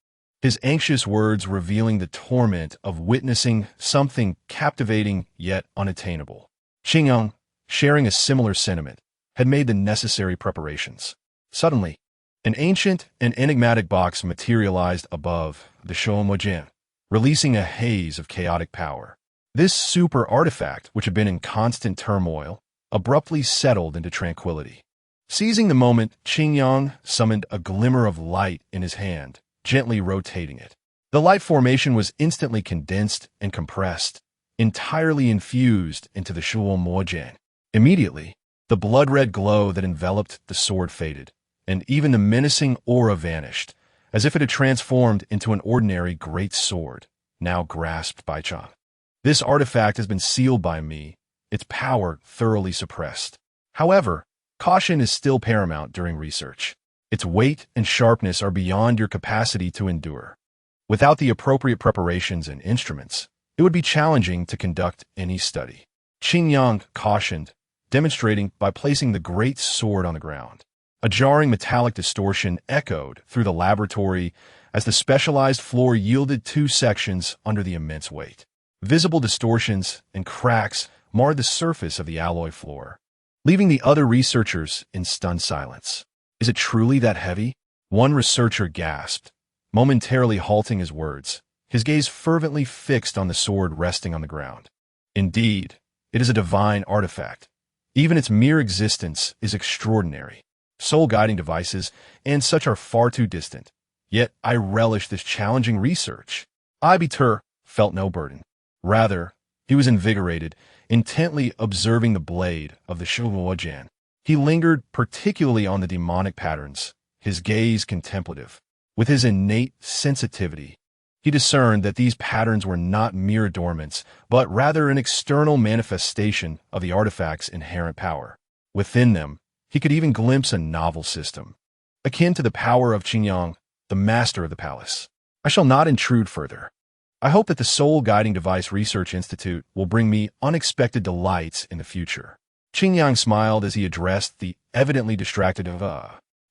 his anxious words revealing the torment of witnessing something captivating yet unattainable. Qingyang, sharing a similar sentiment, had made the necessary preparations. Suddenly, an ancient and enigmatic box materialized above the Shoumojian, releasing a haze of chaotic power. This super artifact, which had been in constant turmoil, abruptly settled into tranquility. Seizing the moment, Qingyang summoned a glimmer of light in his hand, gently rotating it. The light formation was instantly condensed and compressed, entirely infused into the Shoumojian. Immediately, the blood-red glow that enveloped the sword faded, and even the menacing aura vanished, as if it had transformed into an ordinary great sword, now grasped by Chan. This artifact has been sealed by me, its power thoroughly suppressed. However, caution is still paramount during research. Its weight and sharpness are beyond your capacity to endure. Without the appropriate preparations and instruments, it would be challenging to conduct any study. Qingyang cautioned, demonstrating by placing the great sword on the ground. A jarring metallic distortion echoed through the laboratory as the specialized floor yielded 2 sections under the immense weight. Visible distortions and cracks marred the surface of the alloy floor, leaving the other researchers in stunned silence. Is it truly that heavy? One researcher gasped, momentarily halting his words, his gaze fervently fixed on the sword resting on the ground. Indeed, it is a divine artifact. Even its mere existence is extraordinary. Soul-guiding devices and such are far too distant. Yet I relish this challenging research. Ibitur felt no burden. Rather, he was invigorated, intently observing the blade of the Shoumojian. He lingered particularly on the demonic patterns, his gaze contemplative. With his innate sensitivity, he discerned that these patterns were not mere adornments, but rather an external manifestation of the artifact's inherent power. Within them, he could even glimpse a novel system, akin to the power of Qingyang, the master of the palace. I shall not intrude further. I hope that the Soul Guiding Device Research Institute will bring me unexpected delights in the future. Qingyang smiled as he addressed the evidently distracted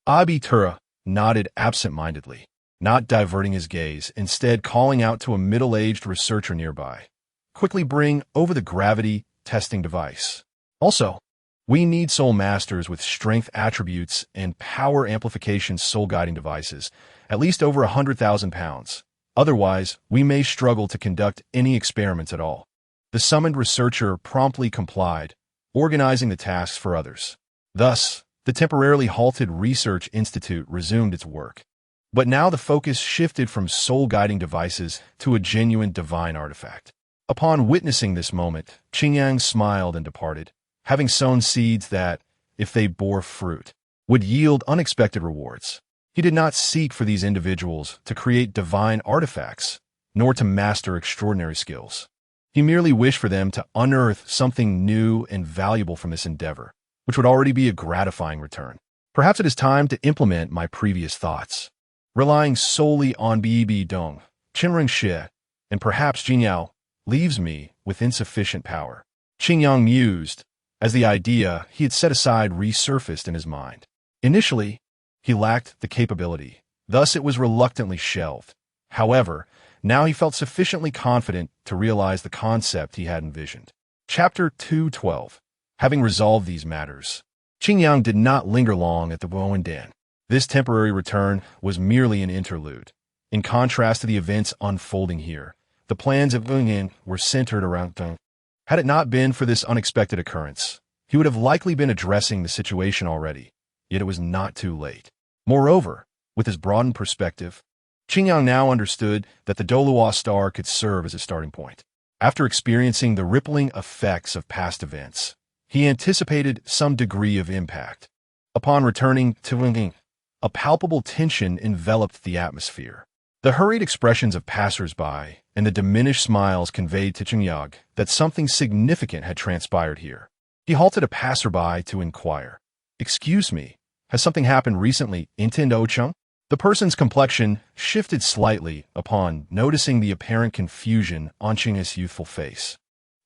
Abitura, nodded absent-mindedly. not diverting his gaze, instead calling out to a middle-aged researcher nearby. Quickly bring over the gravity testing device. Also, we need soul masters with strength attributes and power amplification soul guiding devices, at least over 100,000 pounds. Otherwise, we may struggle to conduct any experiments at all. The summoned researcher promptly complied, organizing the tasks for others. Thus, the temporarily halted research institute resumed its work. But now the focus shifted from soul-guiding devices to a genuine divine artifact. Upon witnessing this moment, Qingyang smiled and departed, having sown seeds that, if they bore fruit, would yield unexpected rewards. He did not seek for these individuals to create divine artifacts, nor to master extraordinary skills. He merely wished for them to unearth something new and valuable from this endeavor, which would already be a gratifying return. Perhaps it is time to implement my previous thoughts. Relying solely on Bi Dong, Qinren Xie, and perhaps Jinyao leaves me with insufficient power. Qingyang mused, as the idea he had set aside resurfaced in his mind. Initially, he lacked the capability, thus it was reluctantly shelved. However, now he felt sufficiently confident to realize the concept he had envisioned. Chapter 212. Having resolved these matters, Qingyang did not linger long at the Bowendan. This temporary return was merely an interlude. In contrast to the events unfolding here, the plans of Yunyan were centered around Deng. Had it not been for this unexpected occurrence, he would have likely been addressing the situation already, yet it was not too late. Moreover, with his broadened perspective, Qingyang now understood that the Douluo star could serve as a starting point. After experiencing the rippling effects of past events, he anticipated some degree of impact. Upon returning to Yunyan, a palpable tension enveloped the atmosphere. The hurried expressions of passers-by and the diminished smiles conveyed to Qingyang that something significant had transpired here. He halted a passerby to inquire, "Excuse me, has something happened recently, Intendo Chung?" The person's complexion shifted slightly upon noticing the apparent confusion on Qingyang's youthful face,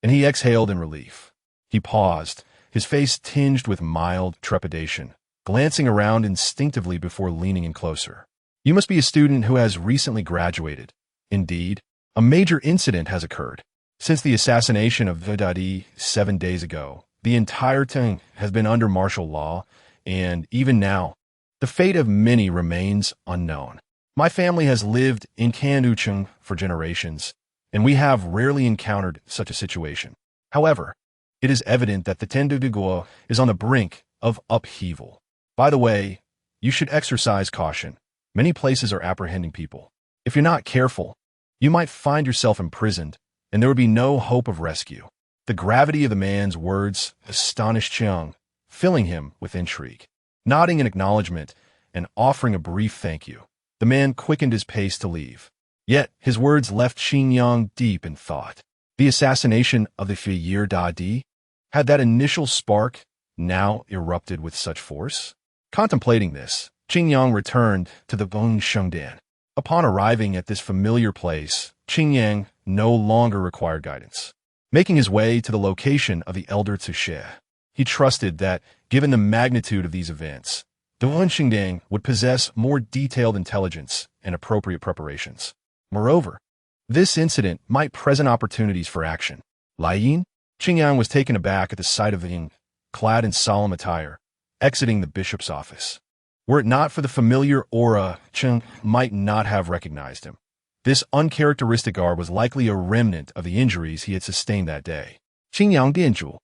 and he exhaled in relief. He paused, his face tinged with mild trepidation, glancing around instinctively before leaning in closer. "You must be a student who has recently graduated. Indeed, a major incident has occurred. Since the assassination of Vedadi 7 days ago, the entire Teng has been under martial law, and even now, the fate of many remains unknown. My family has lived in Kanducheng for generations, and we have rarely encountered such a situation. However, it is evident that the Tenduguo is on the brink of upheaval. By the way, you should exercise caution. Many places are apprehending people. If you're not careful, you might find yourself imprisoned, and there would be no hope of rescue." The gravity of the man's words astonished Chiang, filling him with intrigue. Nodding in acknowledgement and offering a brief thank you, the man quickened his pace to leave. Yet his words left Qingyang deep in thought. The assassination of the Fiyir Dadi? Had that initial spark now erupted with such force? Contemplating this, Qingyang returned to the Bongshengdan. Upon arriving at this familiar place, Qingyang no longer required guidance. Making his way to the location of the elder Tsushe, he trusted that, given the magnitude of these events, the Bongshengdan would possess more detailed intelligence and appropriate preparations. Moreover, this incident might present opportunities for action. Laiyin? Qingyang was taken aback at the sight of Ying, clad in solemn attire, exiting the bishop's office. Were it not for the familiar aura, Chen might not have recognized him. This uncharacteristic garb was likely a remnant of the injuries he had sustained that day. Qingyang Dianzhu.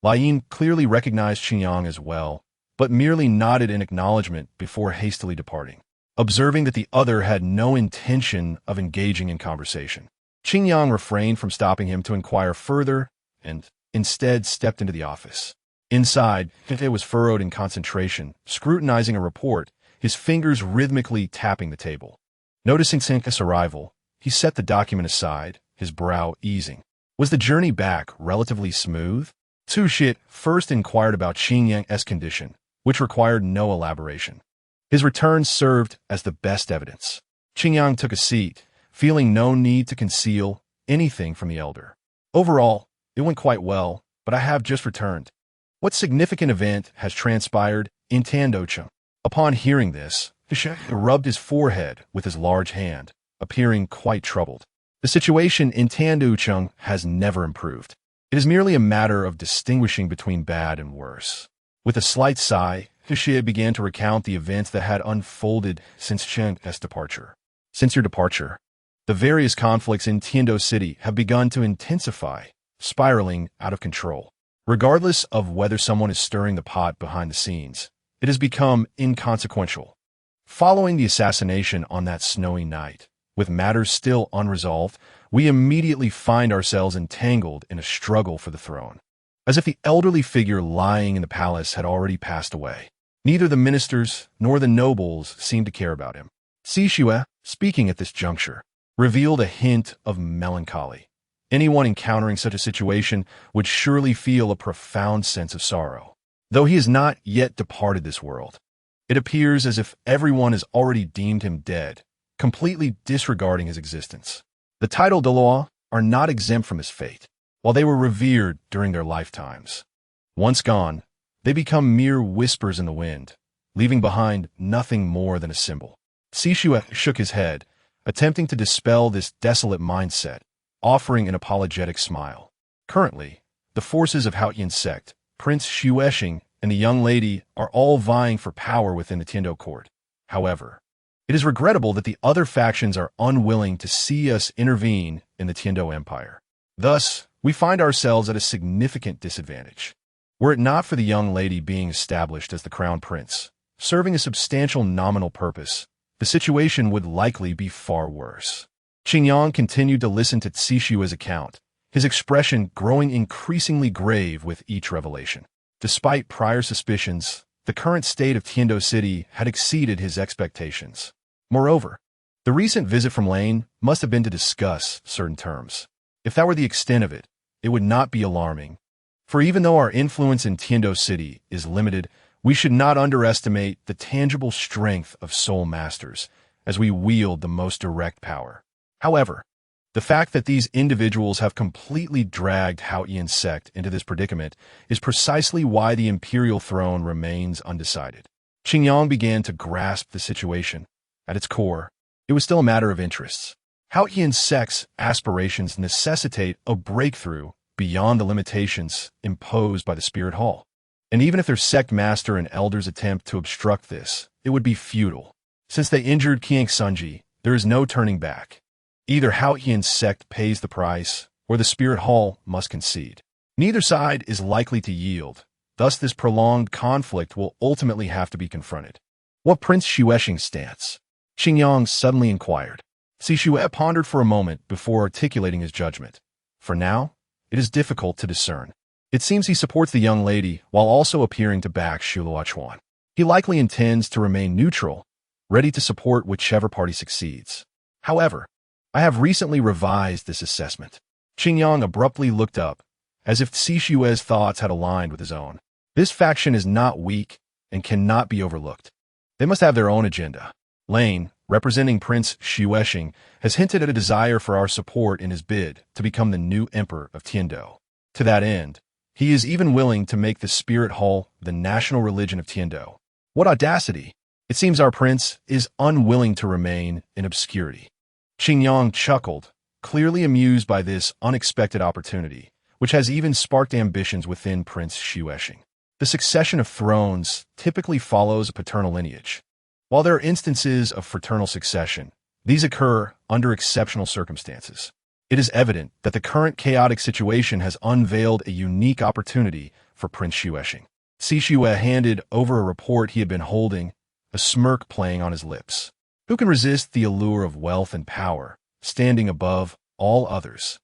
Laiyin clearly recognized Qingyang as well, but merely nodded in acknowledgement before hastily departing. Observing that the other had no intention of engaging in conversation, Qingyang refrained from stopping him to inquire further and instead stepped into the office. Inside, Fite was furrowed in concentration, scrutinizing a report, his fingers rhythmically tapping the table. Noticing Senka's arrival, he set the document aside, his brow easing. Was the journey back relatively smooth? Tsushit first inquired about Qingyang's condition, which required no elaboration. His return served as the best evidence. Qingyang took a seat, feeling no need to conceal anything from the elder. "Overall, it went quite well, but I have just returned. What significant event has transpired in Tandocheng?" Upon hearing this, He rubbed his forehead with his large hand, appearing quite troubled. The situation in Tianducheng has never improved. It is merely a matter of distinguishing between bad and worse. With a slight sigh, He began to recount the events that had unfolded since Cheng's departure. Since your departure, the various conflicts in Tiando City have begun to intensify, spiraling out of control. Regardless of whether someone is stirring the pot behind the scenes, it has become inconsequential. Following the assassination on that snowy night, with matters still unresolved, we immediately find ourselves entangled in a struggle for the throne. As if the elderly figure lying in the palace had already passed away. Neither the ministers nor the nobles seemed to care about him. Xishue, speaking at this juncture, revealed a hint of melancholy. Anyone encountering such a situation would surely feel a profound sense of sorrow. Though he has not yet departed this world, it appears as if everyone has already deemed him dead, completely disregarding his existence. The title Dalu are not exempt from his fate. While they were revered during their lifetimes, once gone, they become mere whispers in the wind, leaving behind nothing more than a symbol. Xishue shook his head, attempting to dispel this desolate mindset, offering an apologetic smile. Currently, the forces of Haotian sect, Prince Xuesheng, and the young lady are all vying for power within the Tiando court. However, it is regrettable that the other factions are unwilling to see us intervene in the Tiando Empire. Thus, we find ourselves at a significant disadvantage. Were it not for the young lady being established as the crown prince, serving a substantial nominal purpose, the situation would likely be far worse. Qingyang continued to listen to Xishue's account, his expression growing increasingly grave with each revelation. Despite prior suspicions, the current state of Tiando City had exceeded his expectations. Moreover, the recent visit from Lane must have been to discuss certain terms. If that were the extent of it, it would not be alarming. For even though our influence in Tiando City is limited, we should not underestimate the tangible strength of Soul Masters as we wield the most direct power. However, the fact that these individuals have completely dragged Haotian sect into this predicament is precisely why the imperial throne remains undecided. Qingyang began to grasp the situation. At its core, it was still a matter of interests. Haotian sect's aspirations necessitate a breakthrough beyond the limitations imposed by the Spirit Hall. And even if their sect master and elders attempt to obstruct this, it would be futile. Since they injured Qiang Sunji, there is no turning back. Either Haotian sect pays the price, or the Spirit Hall must concede. Neither side is likely to yield, thus this prolonged conflict will ultimately have to be confronted. What Prince Xuesheng's stance? Qingyang suddenly inquired. Xishue pondered for a moment before articulating his judgment. For now, it is difficult to discern. It seems he supports the young lady while also appearing to back Xuluochuan. He likely intends to remain neutral, ready to support whichever party succeeds. However, I have recently revised this assessment. Qingyang abruptly looked up, as if Xishue's thoughts had aligned with his own. This faction is not weak and cannot be overlooked. They must have their own agenda. Lane, representing Prince Xuesheng, has hinted at a desire for our support in his bid to become the new emperor of Tiando. To that end, he is even willing to make the Spirit Hall the national religion of Tiando. What audacity! It seems our prince is unwilling to remain in obscurity. Qingyang chuckled, clearly amused by this unexpected opportunity, which has even sparked ambitions within Prince Xuesheng. The succession of thrones typically follows a paternal lineage. While there are instances of fraternal succession, these occur under exceptional circumstances. It is evident that the current chaotic situation has unveiled a unique opportunity for Prince Xuesheng. Xishue handed over a report he had been holding, a smirk playing on his lips. Who can resist the allure of wealth and power, standing above all others?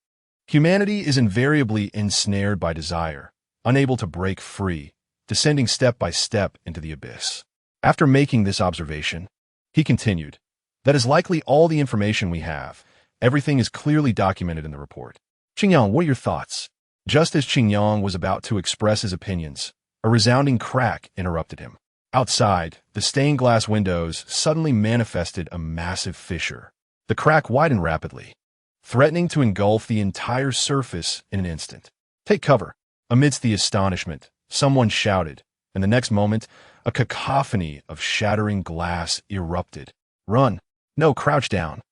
Humanity is invariably ensnared by desire, unable to break free, descending step by step into the abyss. After making this observation, he continued, that is likely all the information we have. Everything is clearly documented in the report. Qingyang, what are your thoughts? Just as Qingyang was about to express his opinions, a resounding crack interrupted him. Outside, the stained glass windows suddenly manifested a massive fissure. The crack widened rapidly, threatening to engulf the entire surface in an instant. Take cover. Amidst the astonishment, someone shouted, and the next moment, A cacophony of shattering glass erupted. Run. No, crouch down.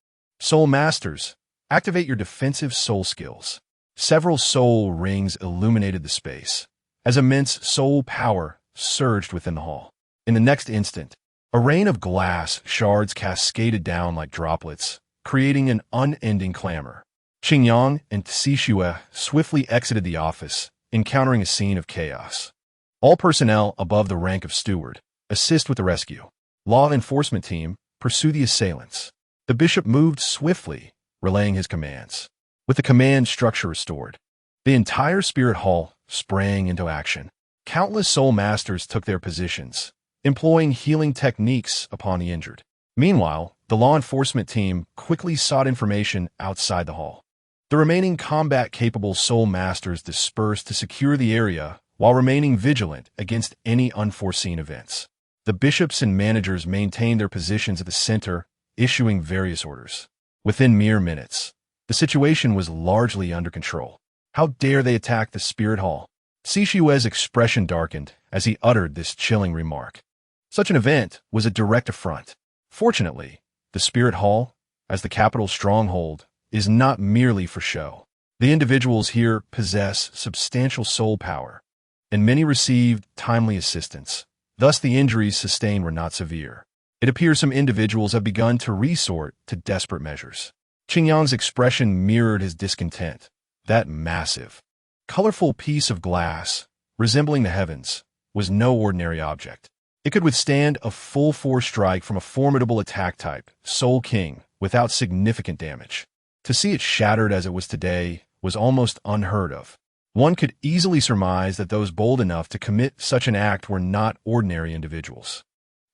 Soul Masters, activate your defensive soul skills. Several soul rings illuminated the space, as immense soul power surged within the hall. In the next instant, a rain of glass shards cascaded down like droplets, creating an unending clamor. Qingyang and Sishue swiftly exited the office, encountering a scene of chaos. All personnel above the rank of steward assist with the rescue. Law enforcement team pursue the assailants. The bishop moved swiftly, relaying his commands. With the command structure restored, the entire spirit hall sprang into action. Countless soul masters took their positions, employing healing techniques upon the injured. Meanwhile, the law enforcement team quickly sought information outside the hall. The remaining combat-capable soul masters dispersed to secure the area while remaining vigilant against any unforeseen events. The bishops and managers maintained their positions at the center, issuing various orders. Within mere minutes, the situation was largely under control. How dare they attack the spirit hall? Sishue's expression darkened as he uttered this chilling remark. Such an event was a direct affront. Fortunately, the spirit hall, as the capital's stronghold, is not merely for show. The individuals here possess substantial soul power, and many received timely assistance. Thus, the injuries sustained were not severe. It appears some individuals have begun to resort to desperate measures. Qingyang's expression mirrored his discontent. That massive, colorful piece of glass, resembling the heavens, was no ordinary object. It could withstand a full-force strike from a formidable attack type, Soul King, without significant damage. To see it shattered as it was today was almost unheard of. One could easily surmise that those bold enough to commit such an act were not ordinary individuals.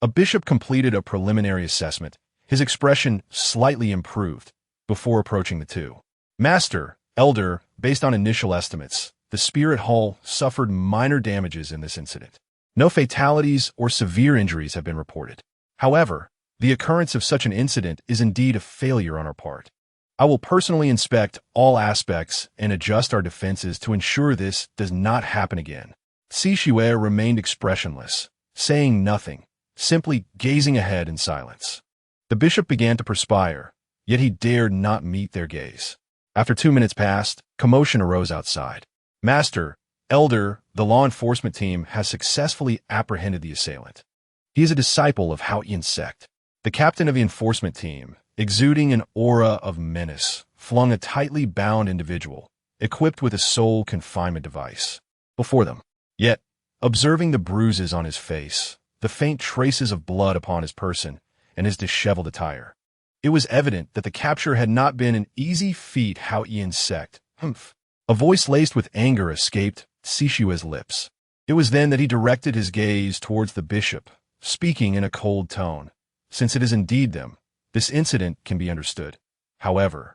A bishop completed a preliminary assessment, his expression slightly improved, before approaching the two. Master, Elder, based on initial estimates, the spirit hall suffered minor damages in this incident. No fatalities or severe injuries have been reported. However, the occurrence of such an incident is indeed a failure on our part. I will personally inspect all aspects and adjust our defenses to ensure this does not happen again. Sishue remained expressionless, saying nothing, simply gazing ahead in silence. The bishop began to perspire, yet he dared not meet their gaze. After 2 minutes passed, commotion arose outside. Master, Elder, the law enforcement team has successfully apprehended the assailant. He is a disciple of Hao Yin sect. The captain of the enforcement team, exuding an aura of menace, flung a tightly bound individual, equipped with a soul confinement device, before them. Yet, observing the bruises on his face, the faint traces of blood upon his person, and his disheveled attire, it was evident that the capture had not been an easy feat. Hao Yin sect. Humph. A voice laced with anger escaped Sishue's lips. It was then that he directed his gaze towards the bishop, speaking in a cold tone. Since it is indeed them, this incident can be understood. However,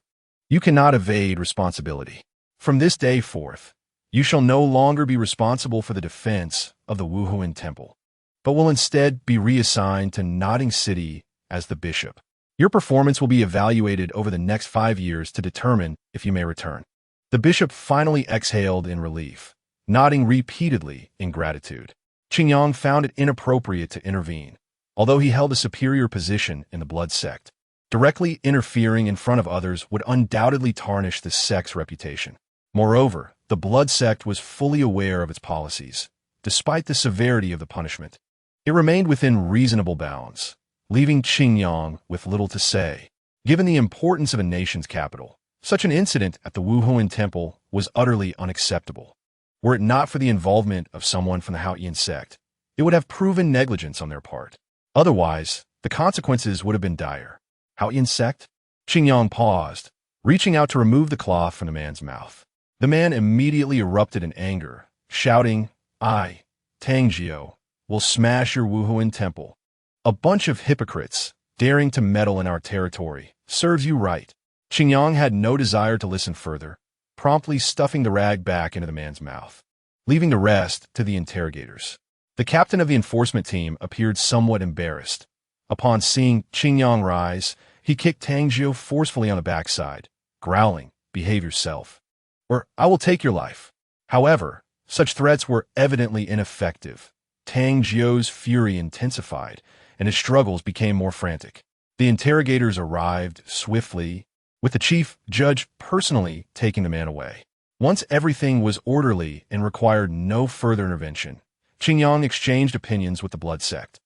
you cannot evade responsibility. From this day forth, you shall no longer be responsible for the defense of the Wuhuan Temple, but will instead be reassigned to Nodding City as the bishop. Your performance will be evaluated over the next 5 years to determine if you may return. The bishop finally exhaled in relief, nodding repeatedly in gratitude. Qingyang found it inappropriate to intervene, although he held a superior position in the blood sect. Directly interfering in front of others would undoubtedly tarnish the sect's reputation. Moreover, the blood sect was fully aware of its policies, despite the severity of the punishment. It remained within reasonable bounds, leaving Qingyang with little to say. Given the importance of a nation's capital, such an incident at the Wuhuan Temple was utterly unacceptable. Were it not for the involvement of someone from the Hao Yin sect, it would have proven negligence on their part. Otherwise, the consequences would have been dire. Hao Yin sect? Qingyang paused, reaching out to remove the cloth from the man's mouth. The man immediately erupted in anger, shouting, "I, Tangjio, will smash your Wuhuan Temple. A bunch of hypocrites, daring to meddle in our territory, serves you right." Qingyang had no desire to listen further, promptly stuffing the rag back into the man's mouth, leaving the rest to the interrogators. The captain of the enforcement team appeared somewhat embarrassed. Upon seeing Qingyang rise, he kicked Tangjio forcefully on the backside, growling, "Behave yourself, or I will take your life." However, such threats were evidently ineffective. Tang Jiu's fury intensified, and his struggles became more frantic. The interrogators arrived swiftly, with the chief judge personally taking the man away. Once everything was orderly and required no further intervention, Qingyang exchanged opinions with the blood sect.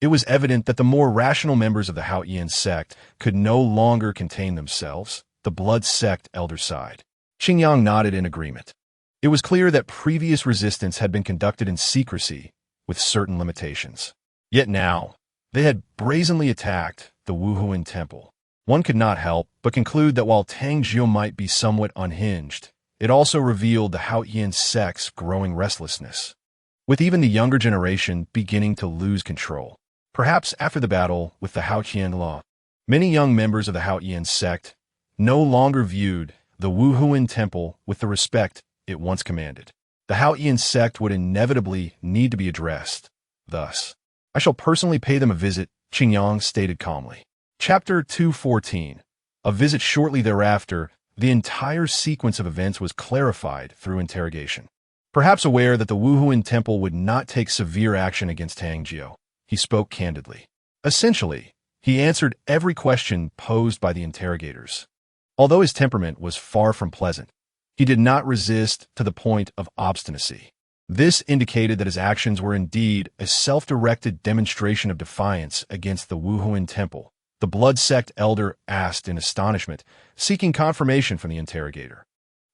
It was evident that the more rational members of the Haoyan sect could no longer contain themselves. The blood sect elder sighed. Qingyang nodded in agreement. It was clear that previous resistance had been conducted in secrecy, with certain limitations. Yet now, they had brazenly attacked the Wuhuan temple. One could not help but conclude that while Tang Jiu might be somewhat unhinged, it also revealed the Haoyan sect's growing restlessness, with even the younger generation beginning to lose control. Perhaps after the battle with the Haoyan law, many young members of the Haoyan sect no longer viewed the Wuhuan temple with the respect it once commanded. The Haoyan sect would inevitably need to be addressed. Thus, I shall personally pay them a visit, Qingyang stated calmly. Chapter 214. A visit shortly thereafter, the entire sequence of events was clarified through interrogation. Perhaps aware that the Wuhuan temple would not take severe action against Tang Jiu, he spoke candidly. Essentially, he answered every question posed by the interrogators. Although his temperament was far from pleasant, he did not resist to the point of obstinacy. This indicated that his actions were indeed a self-directed demonstration of defiance against the Wuhuan temple. The blood sect elder asked in astonishment, seeking confirmation from the interrogator.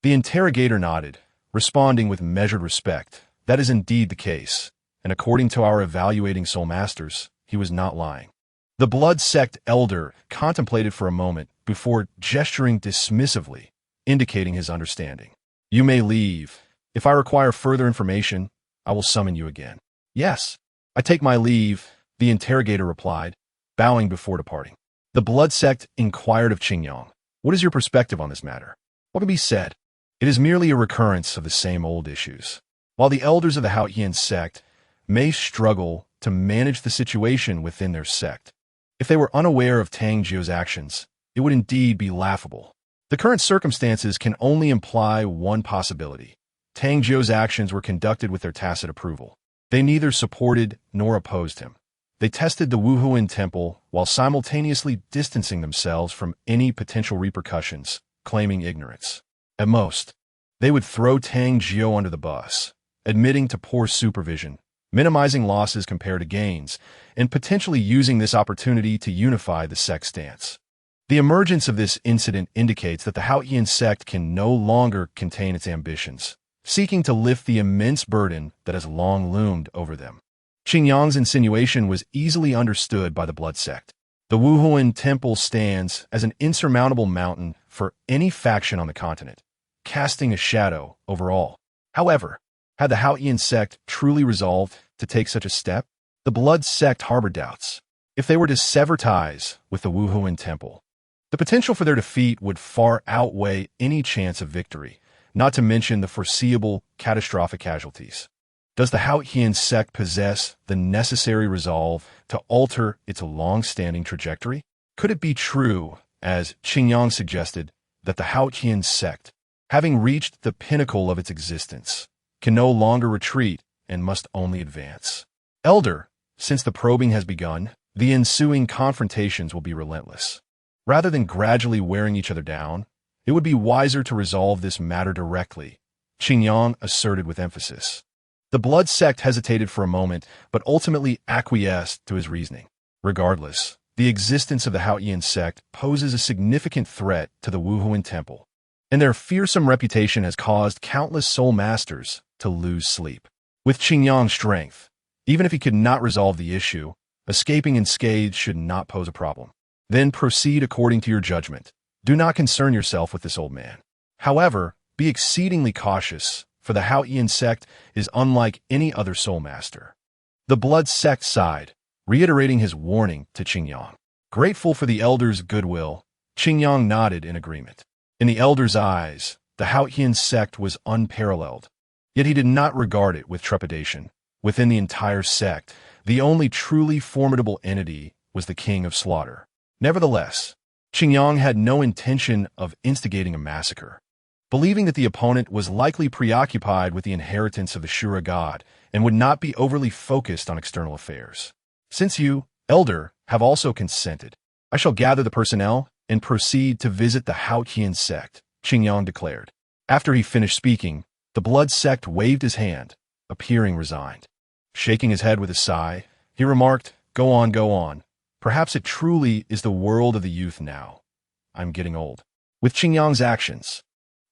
The interrogator nodded, responding with measured respect. That is indeed the case, and according to our evaluating soul masters, he was not lying. The blood sect elder contemplated for a moment before gesturing dismissively, indicating his understanding. You may leave. If I require further information, I will summon you again. Yes, I take my leave, the interrogator replied, bowing before departing. The blood sect inquired of Qingyang, what is your perspective on this matter? What can be said? It is merely a recurrence of the same old issues. While the elders of the Haoyan sect may struggle to manage the situation within their sect, if they were unaware of Tang Jiu's actions, it would indeed be laughable. The current circumstances can only imply one possibility. Tang Jiu's actions were conducted with their tacit approval. They neither supported nor opposed him. They tested the Wuhuan temple while simultaneously distancing themselves from any potential repercussions, claiming ignorance. At most, they would throw Tang Jiu under the bus, admitting to poor supervision, minimizing losses compared to gains, and potentially using this opportunity to unify the sect stance. The emergence of this incident indicates that the Haoyan sect can no longer contain its ambitions, seeking to lift the immense burden that has long loomed over them. Qingyang's insinuation was easily understood by the blood sect. The Wuhuan temple stands as an insurmountable mountain for any faction on the continent, casting a shadow over all. However, had the Haoyan sect truly resolved to take such a step, the blood sect harbored doubts. If they were to sever ties with the Wuhuan temple, the potential for their defeat would far outweigh any chance of victory, not to mention the foreseeable catastrophic casualties. Does the Haoyan sect possess the necessary resolve to alter its long-standing trajectory? Could it be true, as Qingyang suggested, that the Haoyan sect, having reached the pinnacle of its existence, can no longer retreat and must only advance? Elder, since the probing has begun, the ensuing confrontations will be relentless. Rather than gradually wearing each other down, it would be wiser to resolve this matter directly, Qingyang asserted with emphasis. The blood sect hesitated for a moment, but ultimately acquiesced to his reasoning. Regardless, the existence of the Haoyan sect poses a significant threat to the Wuhuan temple, and their fearsome reputation has caused countless soul masters to lose sleep. With Qingyang's strength, even if he could not resolve the issue, escaping unscathed should not pose a problem. Then proceed according to your judgment. Do not concern yourself with this old man. However, be exceedingly cautious, for the Haoyan sect is unlike any other soul master. The blood sect sighed, reiterating his warning to Qingyang. Grateful for the elder's goodwill, Qingyang nodded in agreement. In the elder's eyes, the Haoyan sect was unparalleled, yet he did not regard it with trepidation. Within the entire sect, the only truly formidable entity was the King of Slaughter. Nevertheless, Qingyang had no intention of instigating a massacre. believing that the opponent was likely preoccupied with the inheritance of the Shura god and would not be overly focused on external affairs. Since you, Elder, have also consented, I shall gather the personnel and proceed to visit the Haotian sect, Qingyang declared. After he finished speaking, the blood sect waved his hand, appearing resigned. Shaking his head with a sigh, he remarked, go on, go on. Perhaps it truly is the world of the youth now. I'm getting old. With Qingyang's actions,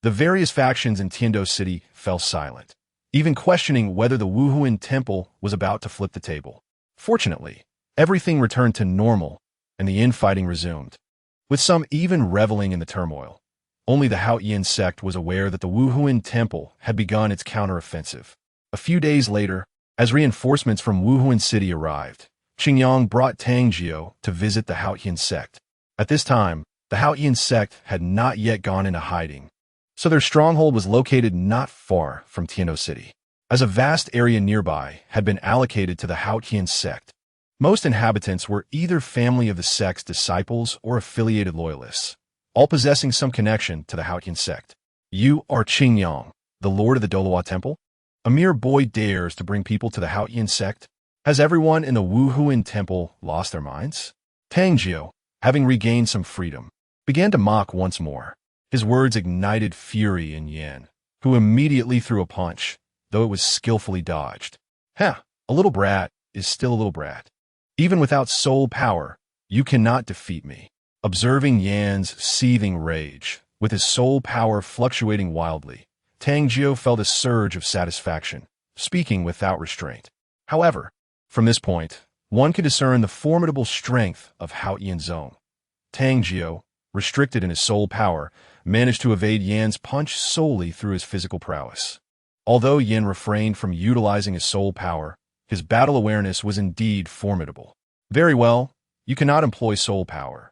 the various factions in Tiando City fell silent, even questioning whether the Wuhuan temple was about to flip the table. Fortunately, everything returned to normal, and the infighting resumed, with some even reveling in the turmoil. Only the Haotian sect was aware that the Wuhuan temple had begun its counteroffensive. A few days later, as reinforcements from Wuhuan City arrived, Qingyang brought PunchKO to visit the Haotian sect. At this time, the Haotian sect had not yet gone into hiding, so their stronghold was located not far from Tiando City, as a vast area nearby had been allocated to the Haotian sect. Most inhabitants were either family of the sect's disciples or affiliated loyalists, all possessing some connection to the Haotian sect. You are Qingyang, the lord of the Douluo temple? A mere boy dares to bring people to the Haotian sect? Has everyone in the Wuhuan temple lost their minds? PunchKO, having regained some freedom, began to mock once more. His words ignited fury in Yan, who immediately threw a punch, though it was skillfully dodged. A little brat is still a little brat. Even without soul power, you cannot defeat me. Observing Yan's seething rage, with his soul power fluctuating wildly, PunchKO felt a surge of satisfaction, speaking without restraint. However, from this point, one could discern the formidable strength of Haotian Zong. PunchKO, restricted in his soul power, managed to evade Yan's punch solely through his physical prowess. Although Yan refrained from utilizing his soul power, his battle awareness was indeed formidable. Very well, you cannot employ soul power.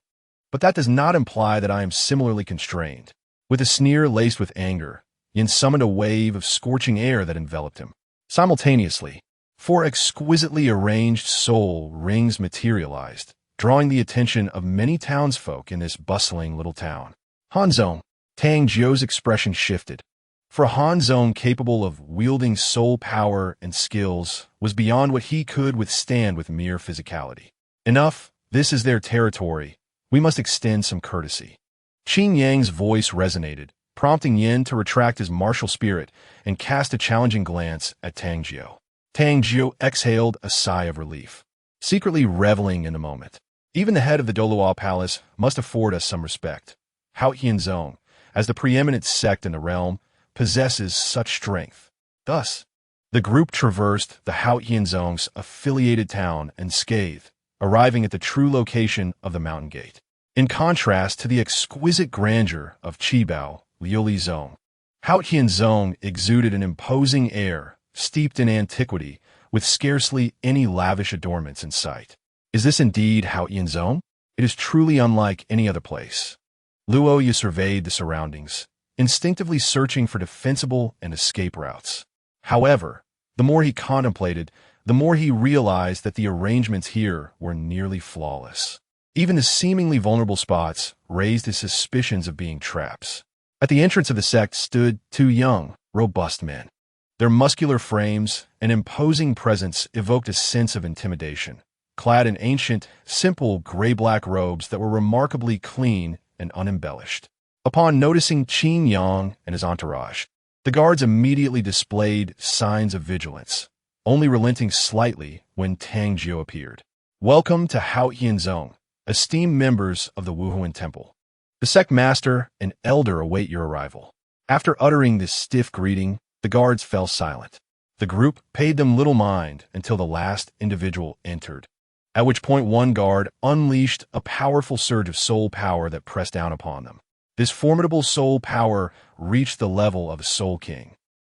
But that does not imply that I am similarly constrained. With a sneer laced with anger, Yan summoned a wave of scorching air that enveloped him. Simultaneously, 4 exquisitely arranged soul rings materialized, drawing the attention of many townsfolk in this bustling little town. Hanzong, PunchKO's expression shifted. For a Hanzong capable of wielding soul power and skills was beyond what he could withstand with mere physicality. Enough, this is their territory. We must extend some courtesy. Qingyang's voice resonated, prompting Yan to retract his martial spirit and cast a challenging glance at PunchKO. PunchKO exhaled a sigh of relief, secretly reveling in the moment. Even the head of the Douluo palace must afford us some respect. Haotian Zong, as the preeminent sect in the realm, possesses such strength. Thus, the group traversed the Haotian Zong's affiliated town unscathed, arriving at the true location of the mountain gate. In contrast to the exquisite grandeur of Qibao, Liuli Zong, Haotian Zong exuded an imposing air, steeped in antiquity, with scarcely any lavish adornments in sight. Is this indeed Haotian Zong? It is truly unlike any other place. Luoya surveyed the surroundings, instinctively searching for defensible and escape routes. However, the more he contemplated, the more he realized that the arrangements here were nearly flawless. Even the seemingly vulnerable spots raised his suspicions of being traps. At the entrance of the sect stood 2 young, robust men. Their muscular frames and imposing presence evoked a sense of intimidation, clad in ancient, simple gray-black robes that were remarkably clean and unembellished. Upon noticing Qingyang and his entourage, the guards immediately displayed signs of vigilance, only relenting slightly when PunchKO appeared. Welcome to Haotian Zong, esteemed members of the Wuhuan Temple. The sect master and elder await your arrival. After uttering this stiff greeting, the guards fell silent. The group paid them little mind until the last individual entered, at which point one guard unleashed a powerful surge of soul power that pressed down upon them. This formidable soul power reached the level of a soul king.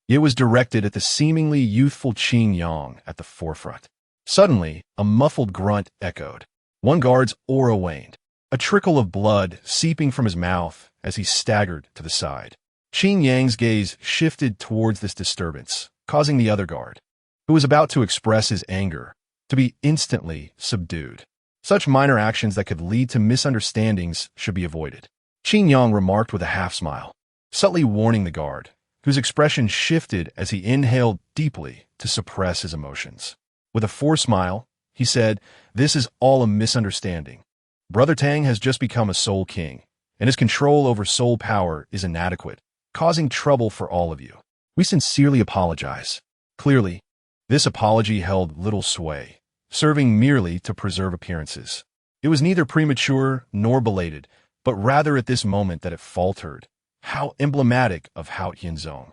It was directed at the seemingly youthful Qingyang at the forefront. Suddenly, a muffled grunt echoed. One guard's aura waned, a trickle of blood seeping from his mouth as he staggered to the side. Qingyang's gaze shifted towards this disturbance, causing the other guard, who was about to express his anger, to be instantly subdued. Such minor actions that could lead to misunderstandings should be avoided. Qingyang remarked with a half-smile. subtly warning the guard, whose expression shifted as he inhaled deeply to suppress his emotions. With a forced smile, he said, "This is all a misunderstanding. Brother Tang has just become a soul king, and his control over soul power is inadequate, causing trouble for all of you. We sincerely apologize." Clearly, this apology held little sway, serving merely to preserve appearances. It was neither premature nor belated, but rather at this moment that it faltered. How emblematic of Hao Qianzong.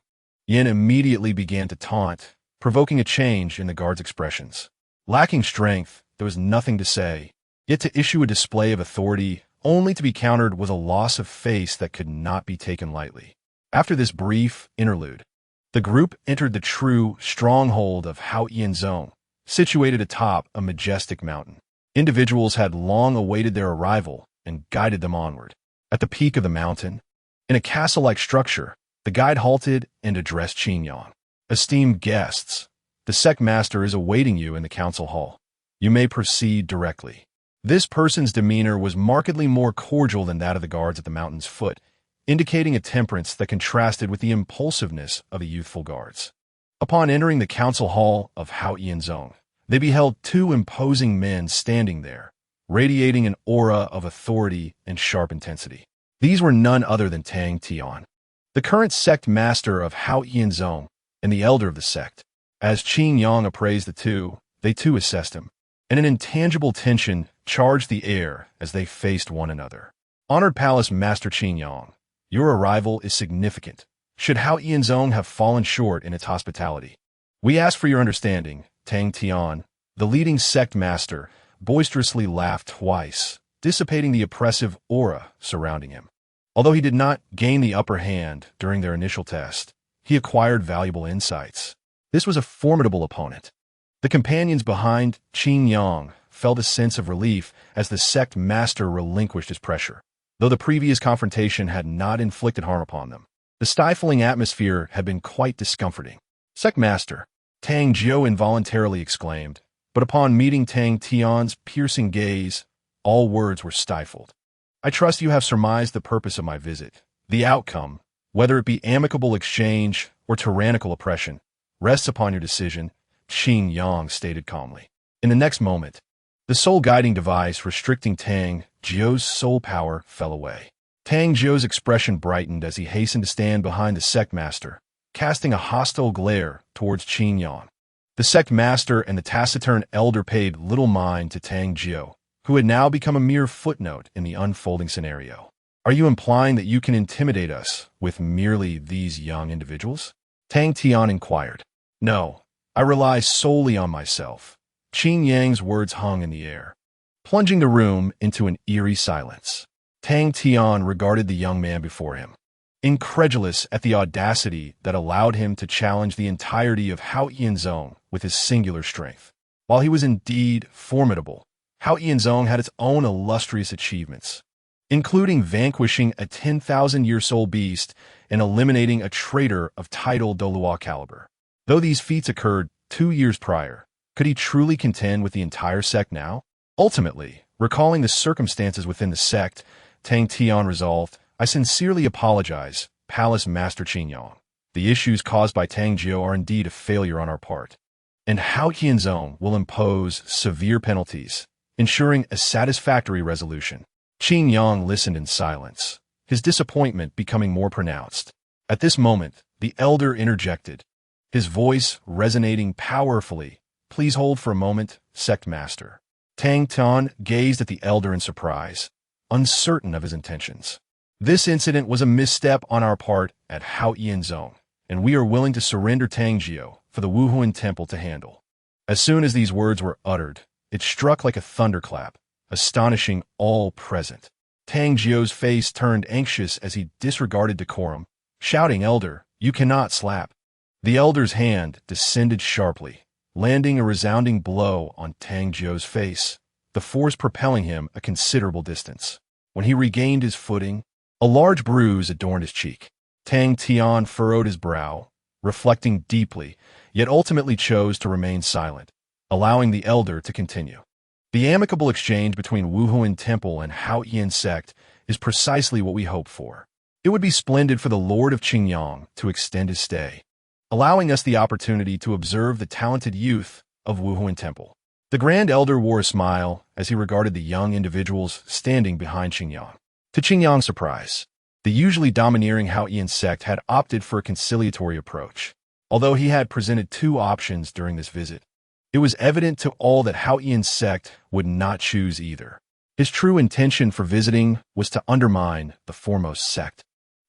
Yin immediately began to taunt, provoking a change in the guard's expressions. Lacking strength, there was nothing to say, yet to issue a display of authority only to be countered was a loss of face that could not be taken lightly. After this brief interlude, the group entered the true stronghold of Hao Qianzong, situated atop a majestic mountain. Individuals had long awaited their arrival and guided them onward. At the peak of the mountain, in a castle-like structure, the guide halted and addressed Qin Yang. "Esteemed guests, the sect master is awaiting you in the council hall. You may proceed directly." This person's demeanor was markedly more cordial than that of the guards at the mountain's foot, indicating a temperance that contrasted with the impulsiveness of the youthful guards. Upon entering the council hall of Hao Qianzong, they beheld two imposing men standing there, radiating an aura of authority and sharp intensity. These were none other than Tang Tian, the current sect master of Hao Qianzong and the elder of the sect. As Qin Yang appraised the two, they too assessed him, and an intangible tension charged the air as they faced one another. "Honored Palace Master Qin Yang, your arrival is significant. Should Hao Qianzong have fallen short in its hospitality, we ask for your understanding." Tang Tian, the leading sect master, boisterously laughed twice, dissipating the oppressive aura surrounding him. Although he did not gain the upper hand during their initial test, he acquired valuable insights. This was a formidable opponent. The companions behind Qin Yang felt a sense of relief as the sect master relinquished his pressure. Though the previous confrontation had not inflicted harm upon them, the stifling atmosphere had been quite discomforting. "Sect master," Tang Jiu involuntarily exclaimed, but upon meeting Tang Tian's piercing gaze, all words were stifled. "I trust you have surmised the purpose of my visit. The outcome, whether it be amicable exchange or tyrannical oppression, rests upon your decision," Qin Yang stated calmly. In the next moment, the soul guiding device restricting Tang Jiu's soul power fell away. Tang Jiu's expression brightened as he hastened to stand behind the sect master, casting a hostile glare towards Qin Yang. The sect master and the taciturn elder paid little mind to Tang Jiu, who had now become a mere footnote in the unfolding scenario. "Are you implying that you can intimidate us with merely these young individuals?" Tang Tian inquired. "No, I rely solely on myself." Qin Yang's words hung in the air, plunging the room into an eerie silence. Tang Tian regarded the young man before him, incredulous at the audacity that allowed him to challenge the entirety of Hao Qianzong with his singular strength. While he was indeed formidable, Hao Qianzong had its own illustrious achievements, including vanquishing a 10,000-year soul beast and eliminating a traitor of title Douluo caliber. Though these feats occurred 2 years prior, could he truly contend with the entire sect now? Ultimately, recalling the circumstances within the sect, Tang Tian resolved, "I sincerely apologize, Palace Master Qin Yang. The issues caused by Tang Jiu are indeed a failure on our part, and Hao Qianzong will impose severe penalties, ensuring a satisfactory resolution." Qin Yang listened in silence, his disappointment becoming more pronounced. At this moment, the elder interjected, his voice resonating powerfully. "Please hold for a moment, sect master." Tang Tian gazed at the elder in surprise, uncertain of his intentions. "This incident was a misstep on our part at Hao Qianzong, and we are willing to surrender Tang Jiu for the Wuhuan Temple to handle." As soon as these words were uttered, it struck like a thunderclap, astonishing all present. Tang Jiu's face turned anxious as he disregarded decorum, shouting, "Elder, you cannot slap." The elder's hand descended sharply, landing a resounding blow on Tang Jiu's face, the force propelling him a considerable distance. When he regained his footing, a large bruise adorned his cheek. Tang Tian furrowed his brow, reflecting deeply, yet ultimately chose to remain silent, allowing the elder to continue. "The amicable exchange between Wuhuan Temple and Hao Qian sect is precisely what we hope for. It would be splendid for the Lord of Qingyang to extend his stay, allowing us the opportunity to observe the talented youth of Wuhuan Temple. The Grand Elder wore a smile as he regarded the young individuals standing behind Qingyang. To Qingyang's surprise, the usually domineering Haoyan sect had opted for a conciliatory approach. Although he had presented two options during this visit, it was evident to all that Haoyan sect would not choose either. His true intention for visiting was to undermine the foremost sect.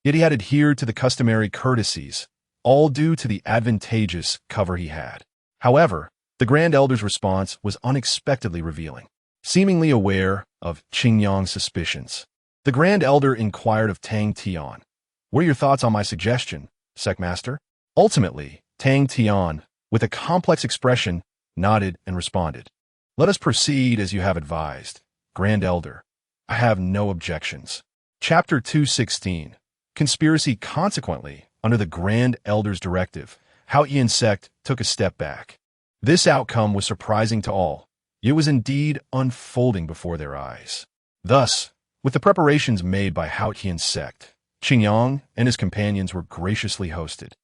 Yet he had adhered to the customary courtesies, all due to the advantageous cover he had. However, the Grand Elder's response was unexpectedly revealing. Seemingly aware of Qingyang's suspicions, the Grand Elder inquired of Tang Tian, "What are your thoughts on my suggestion, Sectmaster?" Ultimately, Tang Tian, with a complex expression, nodded and responded, "Let us proceed as you have advised, Grand Elder. I have no objections." Chapter 216. Conspiracy. Consequently, under the Grand Elder's directive, Haoyan sect took a step back. This outcome was surprising to all. It was indeed unfolding before their eyes. Thus, with the preparations made by Haoyan sect, Qingyang and his companions were graciously hosted,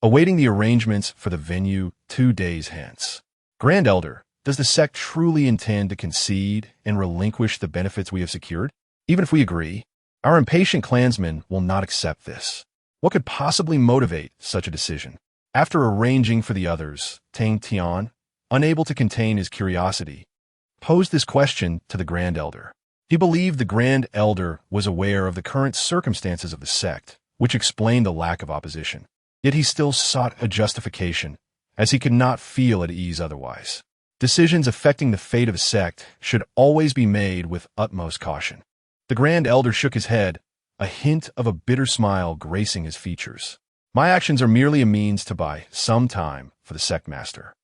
awaiting the arrangements for the venue 2 days hence. Grand Elder, does the sect truly intend to concede and relinquish the benefits we have secured? Even if we agree, our impatient clansmen will not accept this. What could possibly motivate such a decision? After arranging for the others, Tang Tian, unable to contain his curiosity, posed this question to the Grand Elder. He believed the Grand Elder was aware of the current circumstances of the sect, which explained the lack of opposition. Yet he still sought a justification, as he could not feel at ease otherwise. Decisions affecting the fate of a sect should always be made with utmost caution. The Grand Elder shook his head, a hint of a bitter smile gracing his features. "My actions are merely a means to buy some time for the sect master.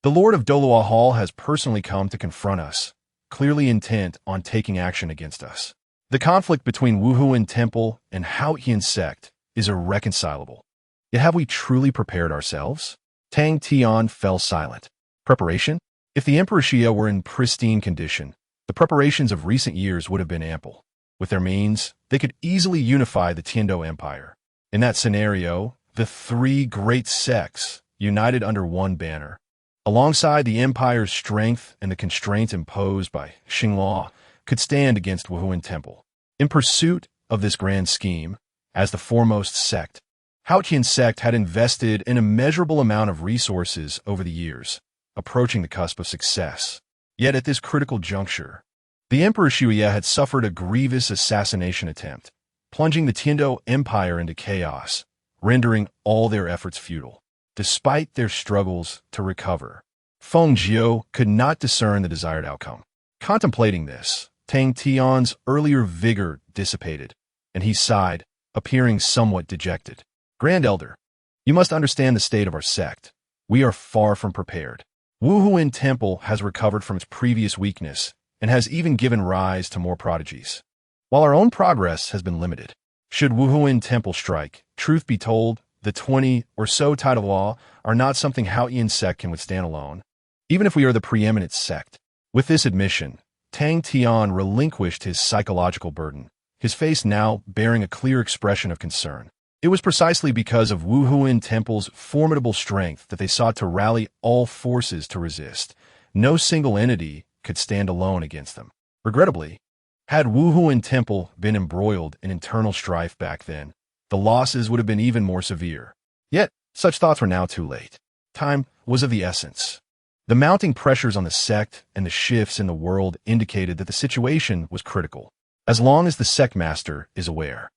The Lord of Douluo Hall has personally come to confront us, clearly intent on taking action against us. The conflict between Wuhuan Temple and Haoyan sect is irreconcilable. Yet have we truly prepared ourselves?" Tang Tian fell silent. Preparation? If the Emperor Xia were in pristine condition, the preparations of recent years would have been ample. With their means, they could easily unify the Tiando Empire. In that scenario, the three great sects, united under one banner, alongside the empire's strength and the constraints imposed by Xinghua, could stand against Wuhuan Temple. In pursuit of this grand scheme, as the foremost sect, Haoyan sect had invested an immeasurable amount of resources over the years, approaching the cusp of success. Yet at this critical juncture, the Emperor Xia had suffered a grievous assassination attempt, plunging the Tiando Empire into chaos, rendering all their efforts futile. Despite their struggles to recover, Feng Jiu could not discern the desired outcome. Contemplating this, Tang Tian's earlier vigor dissipated, and he sighed, appearing somewhat dejected. "Grand Elder, you must understand the state of our sect. We are far from prepared. Wuhuan Temple has recovered from its previous weakness and has even given rise to more prodigies, while our own progress has been limited. Should Wuhuan Temple strike, truth be told, the 20 or so tidal law are not something Haoyan sect can withstand alone, even if we are the preeminent sect." With this admission, Tang Tian relinquished his psychological burden, his face now bearing a clear expression of concern. It was precisely because of Wuhuan Temple's formidable strength that they sought to rally all forces to resist. No single entity could stand alone against them. Regrettably, had Wuhuan Temple been embroiled in internal strife back then, the losses would have been even more severe. Yet, such thoughts were now too late. Time was of the essence. The mounting pressures on the sect and the shifts in the world indicated that the situation was critical. As long as the sect master is aware.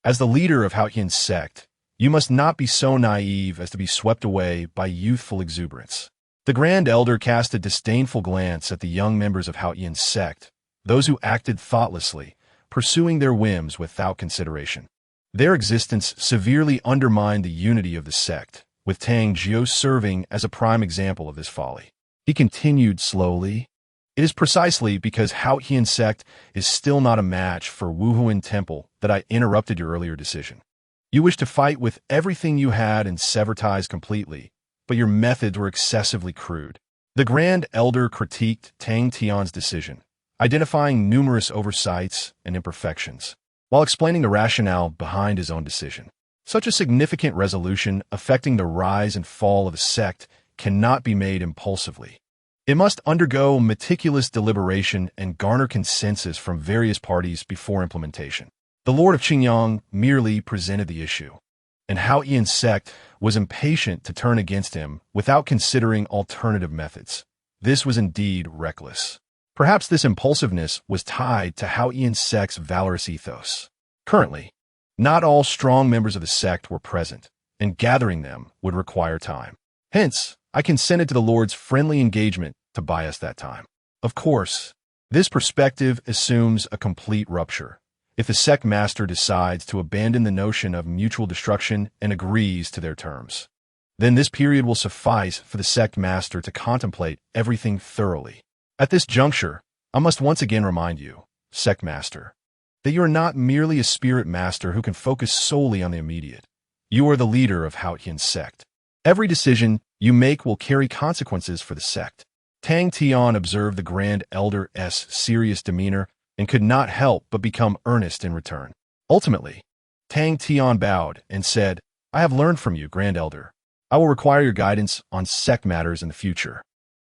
As the leader of Haoyan sect, you must not be so naive as to be swept away by youthful exuberance. The Grand Elder cast a disdainful glance at the young members of Haoyan sect, those who acted thoughtlessly, pursuing their whims without consideration. Their existence severely undermined the unity of the sect, with Tang Jiu serving as a prime example of this folly. He continued slowly, "It is precisely because Haoyan sect is still not a match for Wuhuan Temple that I interrupted your earlier decision. You wished to fight with everything you had and sever ties completely, but your methods were excessively crude." The Grand Elder critiqued Tang Tian's decision, identifying numerous oversights and imperfections. while explaining the rationale behind his own decision. Such a significant resolution affecting the rise and fall of a sect cannot be made impulsively. It must undergo meticulous deliberation and garner consensus from various parties before implementation. The Lord of Qingyang merely presented the issue, and Hao Yian's sect was impatient to turn against him without considering alternative methods. This was indeed reckless. Perhaps this impulsiveness was tied to Hao Yian's sect's valorous ethos. Currently, not all strong members of the sect were present, and gathering them would require time. Hence, I consented to the Lord's friendly engagement to buy us that time. Of course, this perspective assumes a complete rupture. If the sect master decides to abandon the notion of mutual destruction and agrees to their terms, then this period will suffice for the sect master to contemplate everything thoroughly. At this juncture, I must once again remind you, sect master, that you are not merely a spirit master who can focus solely on the immediate. You are the leader of Hao Yian's sect. Every decision you make will carry consequences for the sect. Tang Tian observed the Grand Elder's serious demeanor and could not help but become earnest in return. Ultimately, Tang Tian bowed and said, "I have learned from you, Grand Elder. I will require your guidance on sect matters in the future."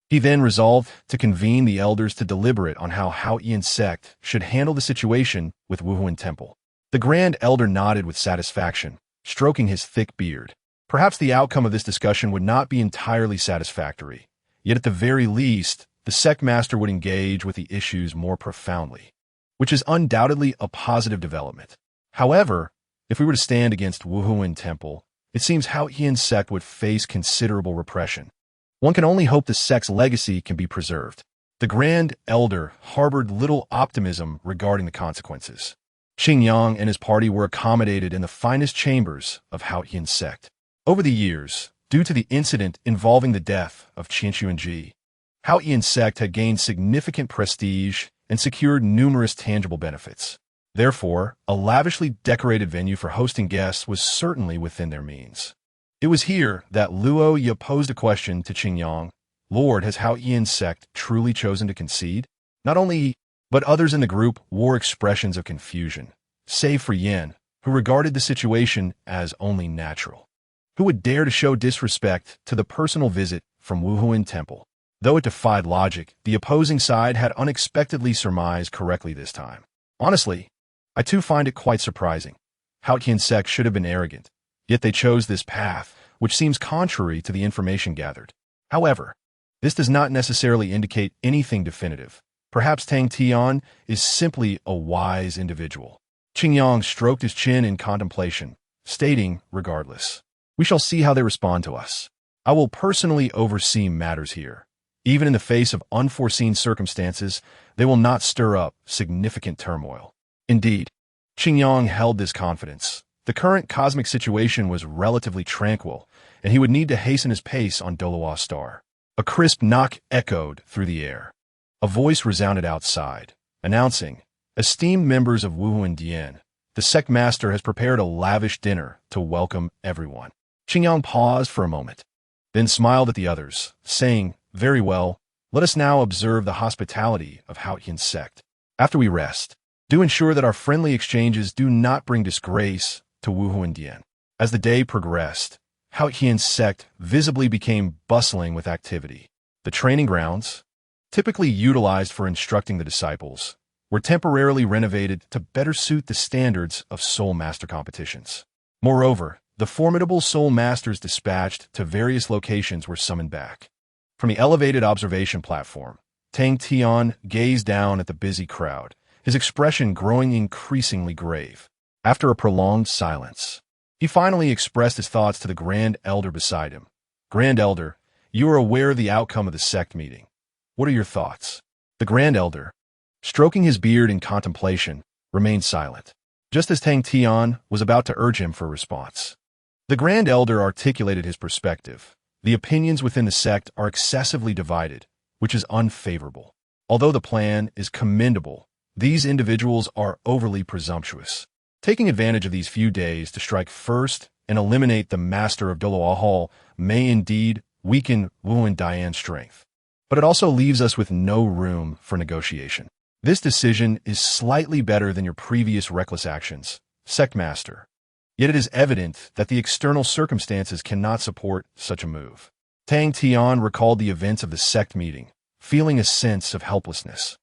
He then resolved to convene the elders to deliberate on how Hao Yian's sect should handle the situation with Wuhuan Temple. The Grand Elder nodded with satisfaction, stroking his thick beard. Perhaps the outcome of this discussion would not be entirely satisfactory, yet at the very least, the sect master would engage with the issues more profoundly, which is undoubtedly a positive development. However, if we were to stand against Wuhuan Temple, it seems Hao Yian's sect would face considerable repression. One can only hope the sect's legacy can be preserved. The Grand Elder harbored little optimism regarding the consequences. Qingyang and his party were accommodated in the finest chambers of Hao Yian's sect. Over the years, due to the incident involving the death of Qian Xuanji, Hao Yian's sect had gained significant prestige and secured numerous tangible benefits. Therefore, a lavishly decorated venue for hosting guests was certainly within their means. It was here that Luo Yi posed a question to Qingyang. "Lord, has Hao Yian's sect truly chosen to concede?" Not only he, but others in the group wore expressions of confusion, save for Yin, who regarded the situation as only natural. Who would dare to show disrespect to the personal visit from Wuhuan Temple? Though it defied logic, the opposing side had unexpectedly surmised correctly this time. Honestly, I too find it quite surprising. Hao Yian's sect should have been arrogant, yet they chose this path, which seems contrary to the information gathered. However, this does not necessarily indicate anything definitive. Perhaps Tang Tian is simply a wise individual. Qingyang stroked his chin in contemplation, stating, "Regardless, we shall see how they respond to us. I will personally oversee matters here. Even in the face of unforeseen circumstances, they will not stir up significant turmoil." Indeed, Qingyang held this confidence. The current cosmic situation was relatively tranquil, and he would need to hasten his pace on Douluo Star. A crisp knock echoed through the air. A voice resounded outside, announcing, "Esteemed members of Wuhuan Dian, the sect master has prepared a lavish dinner to welcome everyone." Qingyang paused for a moment, then smiled at the others, saying, "Very well, let us now observe the hospitality of Hao Yian's sect. After we rest, do ensure that our friendly exchanges do not bring disgrace to Wuhuan Dian." As the day progressed, Hao Yian's sect visibly became bustling with activity. The training grounds, typically utilized for instructing the disciples, were temporarily renovated to better suit the standards of Soul Master competitions. Moreover, the formidable Soul Masters dispatched to various locations were summoned back. From the elevated observation platform, Tang Tian gazed down at the busy crowd, his expression growing increasingly grave. After a prolonged silence, he finally expressed his thoughts to the Grand Elder beside him. "Grand Elder, you are aware of the outcome of the sect meeting. What are your thoughts?" The Grand Elder, stroking his beard in contemplation, remained silent, just as Tang Tian was about to urge him for a response. The Grand Elder articulated his perspective. "The opinions within the sect are excessively divided, which is unfavorable. Although the plan is commendable, these individuals are overly presumptuous, taking advantage of these few days to strike first and eliminate the master of Douluo Hall may indeed weaken Wuhuan Dian's strength. But it also leaves us with no room for negotiation. This decision is slightly better than your previous reckless actions, Sect Master. Yet it is evident that the external circumstances cannot support such a move. Tang Tian recalled the events of the sect meeting, feeling a sense of helplessness.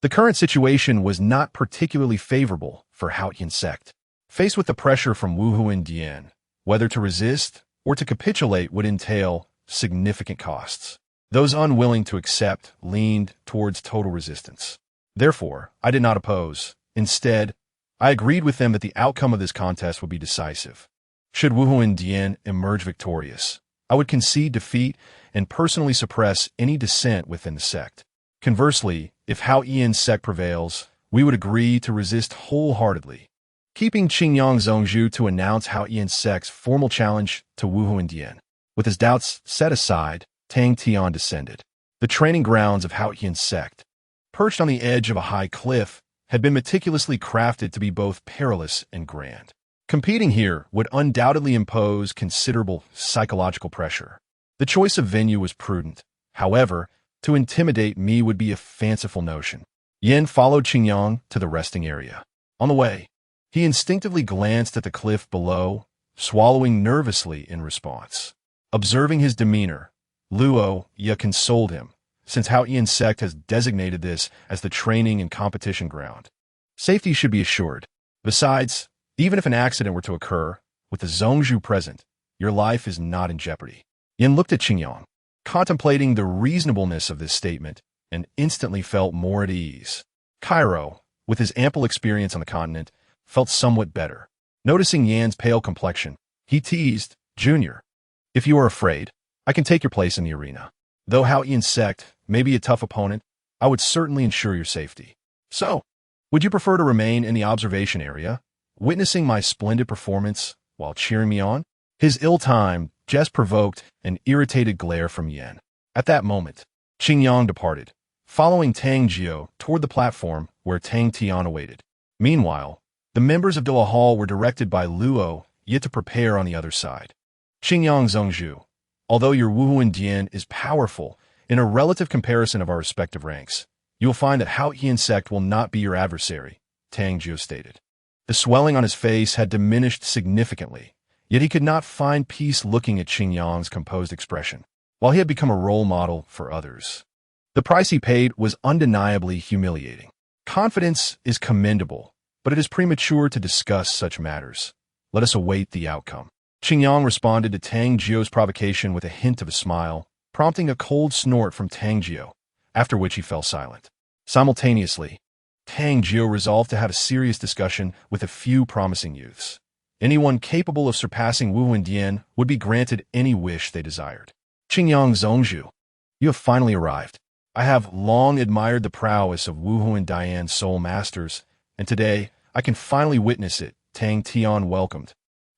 The current situation was not particularly favorable for Haotian sect. Faced with the pressure from Wu Huan Dian, whether to resist or to capitulate would entail significant costs. Those unwilling to accept leaned towards total resistance. Therefore, I did not oppose. Instead, I agreed with them that the outcome of this contest would be decisive. Should Wu Huan Dian emerge victorious, I would concede defeat and personally suppress any dissent within the sect. Conversely, if Hao Yian's sect prevails, we would agree to resist wholeheartedly, keeping Qingyang Zhongzhu to announce Hao Yian's sect's formal challenge to Wu Huan Dian. With his doubts set aside, Tang Tian descended. The training grounds of Hao Yian's sect, perched on the edge of a high cliff, had been meticulously crafted to be both perilous and grand. Competing here would undoubtedly impose considerable psychological pressure. The choice of venue was prudent. However, to intimidate me would be a fanciful notion. Yen followed Qingyang to the resting area. On the way, he instinctively glanced at the cliff below, swallowing nervously in response. Observing his demeanor, Luo Ye consoled him, since Hao Yian's sect has designated this as the training and competition ground. Safety should be assured. Besides, even if an accident were to occur, with the Zhongzhu present, your life is not in jeopardy. Yin looked at Qingyang, contemplating the reasonableness of this statement, and instantly felt more at ease. Cairo, with his ample experience on the continent, felt somewhat better. Noticing Yan's pale complexion, he teased, "Junior, if you are afraid, I can take your place in the arena. Though Hao Yian's sect may be a tough opponent, I would certainly ensure your safety. So, would you prefer to remain in the observation area, witnessing my splendid performance while cheering me on?" His ill-timed jest provoked an irritated glare from Yan. At that moment, Qingyang departed, following Tang Jiao toward the platform where Tang Tian awaited. Meanwhile, the members of Douluo Hall were directed by Luo Ye to prepare on the other side. Qingyang Zhongzhu, although your Wu Huan Dian is powerful in a relative comparison of our respective ranks, you will find that Hao Yian sect will not be your adversary, Tang Jiao stated. The swelling on his face had diminished significantly, yet he could not find peace looking at Qingyang's composed expression, while he had become a role model for others. The price he paid was undeniably humiliating. Confidence is commendable, but it is premature to discuss such matters. Let us await the outcome. Qingyang responded to Tang Jiao's provocation with a hint of a smile, prompting a cold snort from Tang Jiao, after which he fell silent. Simultaneously, Tang Jiao resolved to have a serious discussion with a few promising youths. Anyone capable of surpassing Wu Huan Dian would be granted any wish they desired. Qingyang Zhongzhu, you have finally arrived. I have long admired the prowess of Wu Huan Dian's soul masters, and today I can finally witness it, Tang Tian welcomed,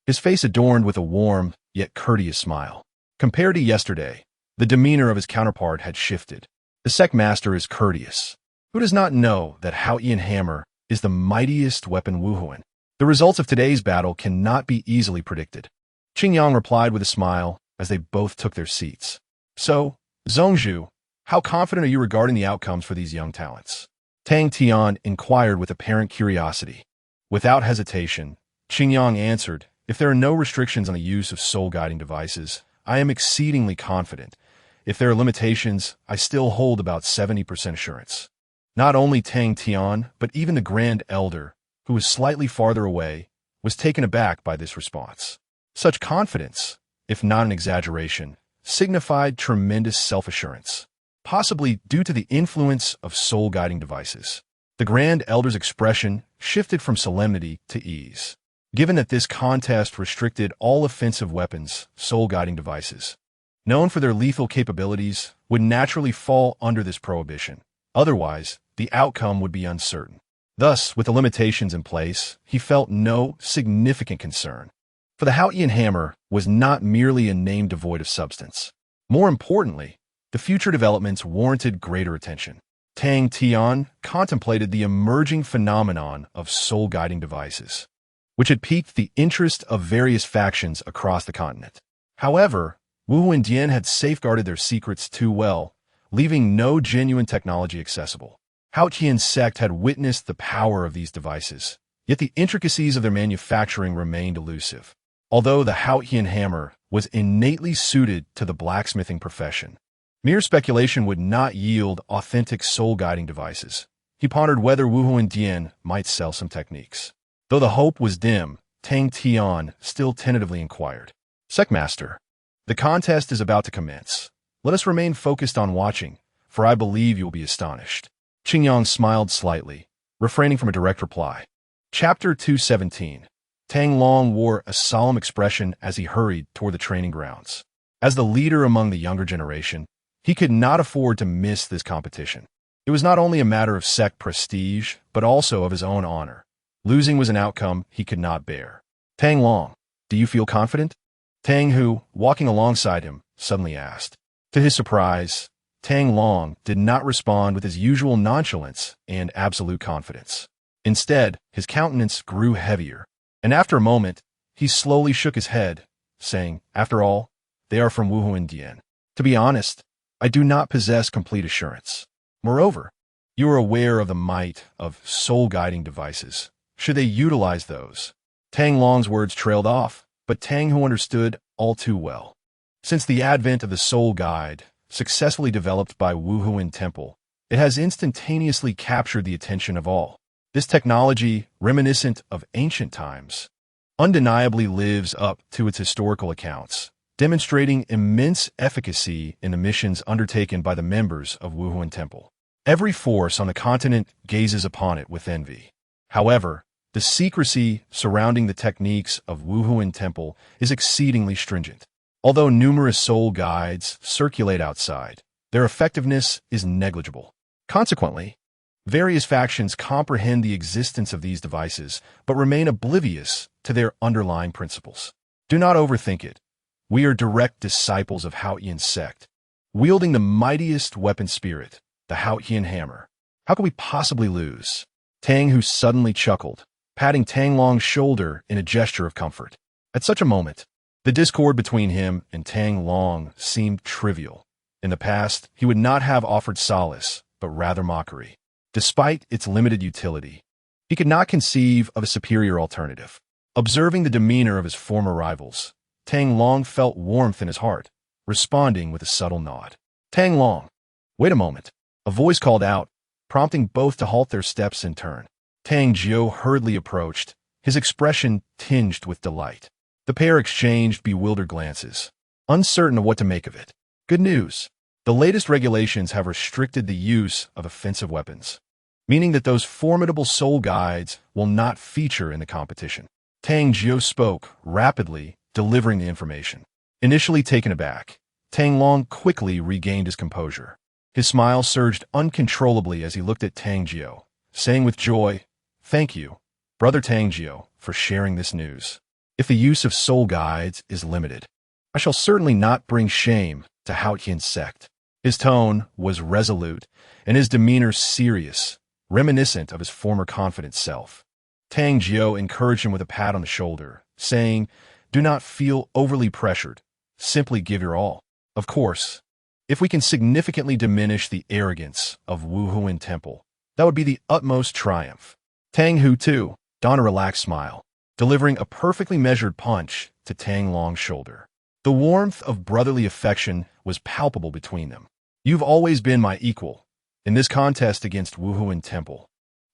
his face adorned with a warm yet courteous smile. Compared to yesterday, the demeanor of his counterpart had shifted. The sect master is courteous. Who does not know that Hao Yian hammer is the mightiest weapon Wu Huan? The results of today's battle cannot be easily predicted. Qingyang replied with a smile as they both took their seats. So, Zhongzhu, how confident are you regarding the outcomes for these young talents? Tang Tian inquired with apparent curiosity. Without hesitation, Qingyang answered, if there are no restrictions on the use of soul-guiding devices, I am exceedingly confident. If there are limitations, I still hold about 70% assurance. Not only Tang Tian, but even the Grand Elder, who was slightly farther away, was taken aback by this response. Such confidence, if not an exaggeration, signified tremendous self-assurance, possibly due to the influence of soul-guiding devices. The Grand Elder's expression shifted from solemnity to ease. Given that this contest restricted all offensive weapons, soul-guiding devices, known for their lethal capabilities, would naturally fall under this prohibition. Otherwise, the outcome would be uncertain. Thus, with the limitations in place, he felt no significant concern. For the Hao Yian hammer was not merely a name devoid of substance. More importantly, the future developments warranted greater attention. Tang Tian contemplated the emerging phenomenon of soul-guiding devices, which had piqued the interest of various factions across the continent. However, Wu Huan Dian had safeguarded their secrets too well, leaving no genuine technology accessible. Hao Qian's sect had witnessed the power of these devices, yet the intricacies of their manufacturing remained elusive. Although the Hao Qian hammer was innately suited to the blacksmithing profession, mere speculation would not yield authentic soul-guiding devices. He pondered whether Wuhuan Dian might sell some techniques. Though the hope was dim, Tang Tian still tentatively inquired. Secmaster, the contest is about to commence. Let us remain focused on watching, for I believe you will be astonished. Qingyang smiled slightly, refraining from a direct reply. Chapter 217. Tang Long wore a solemn expression as he hurried toward the training grounds. As the leader among the younger generation, he could not afford to miss this competition. It was not only a matter of sect prestige, but also of his own honor. Losing was an outcome he could not bear. Tang Long, do you feel confident? Tang Hu, walking alongside him, suddenly asked. To his surprise, Tang Long did not respond with his usual nonchalance and absolute confidence. Instead, his countenance grew heavier, and after a moment, he slowly shook his head, saying, after all, they are from Wuhuan Dian. To be honest, I do not possess complete assurance. Moreover, you are aware of the might of soul-guiding devices. Should they utilize those? Tang Long's words trailed off, but Tang Hu understood all too well. Since the advent of the Soul Guide, successfully developed by Wuhuan Temple, it has instantaneously captured the attention of all. This technology, reminiscent of ancient times, undeniably lives up to its historical accounts, demonstrating immense efficacy in the missions undertaken by the members of Wuhuan Temple. Every force on the continent gazes upon it with envy. However, the secrecy surrounding the techniques of Wuhuan Temple is exceedingly stringent. Although numerous soul guides circulate outside, their effectiveness is negligible. Consequently, various factions comprehend the existence of these devices, but remain oblivious to their underlying principles. Do not overthink it. We are direct disciples of Hao Qian's sect, wielding the mightiest weapon spirit, the Hao Qian hammer. How could we possibly lose? Tang Hu suddenly chuckled, patting Tang Long's shoulder in a gesture of comfort. At such a moment, the discord between him and Tang Long seemed trivial. In the past, he would not have offered solace, but rather mockery. Despite its limited utility, he could not conceive of a superior alternative. Observing the demeanor of his former rivals, Tang Long felt warmth in his heart, responding with a subtle nod. Tang Long, wait a moment. A voice called out, prompting both to halt their steps in turn. Tang Jiu hurriedly approached, his expression tinged with delight. The pair exchanged bewildered glances, uncertain of what to make of it. Good news. The latest regulations have restricted the use of offensive weapons, meaning that those formidable soul guides will not feature in the competition. Tang Jiu spoke, rapidly delivering the information. Initially taken aback, Tang Long quickly regained his composure. His smile surged uncontrollably as he looked at Tang Jiu, saying with joy, "Thank you, Brother Tang Jiu, for sharing this news. If the use of soul guides is limited, I shall certainly not bring shame to Hao Qian's sect." His tone was resolute, and his demeanor serious, reminiscent of his former confident self. Tang Jiu encouraged him with a pat on the shoulder, saying, "Do not feel overly pressured. Simply give your all. Of course, if we can significantly diminish the arrogance of Wuhuan Temple, that would be the utmost triumph." Tang Hu, too, donned a relaxed smile, delivering a perfectly measured punch to Tang Long's shoulder. The warmth of brotherly affection was palpable between them. "You've always been my equal. In this contest against Wuhuan Temple,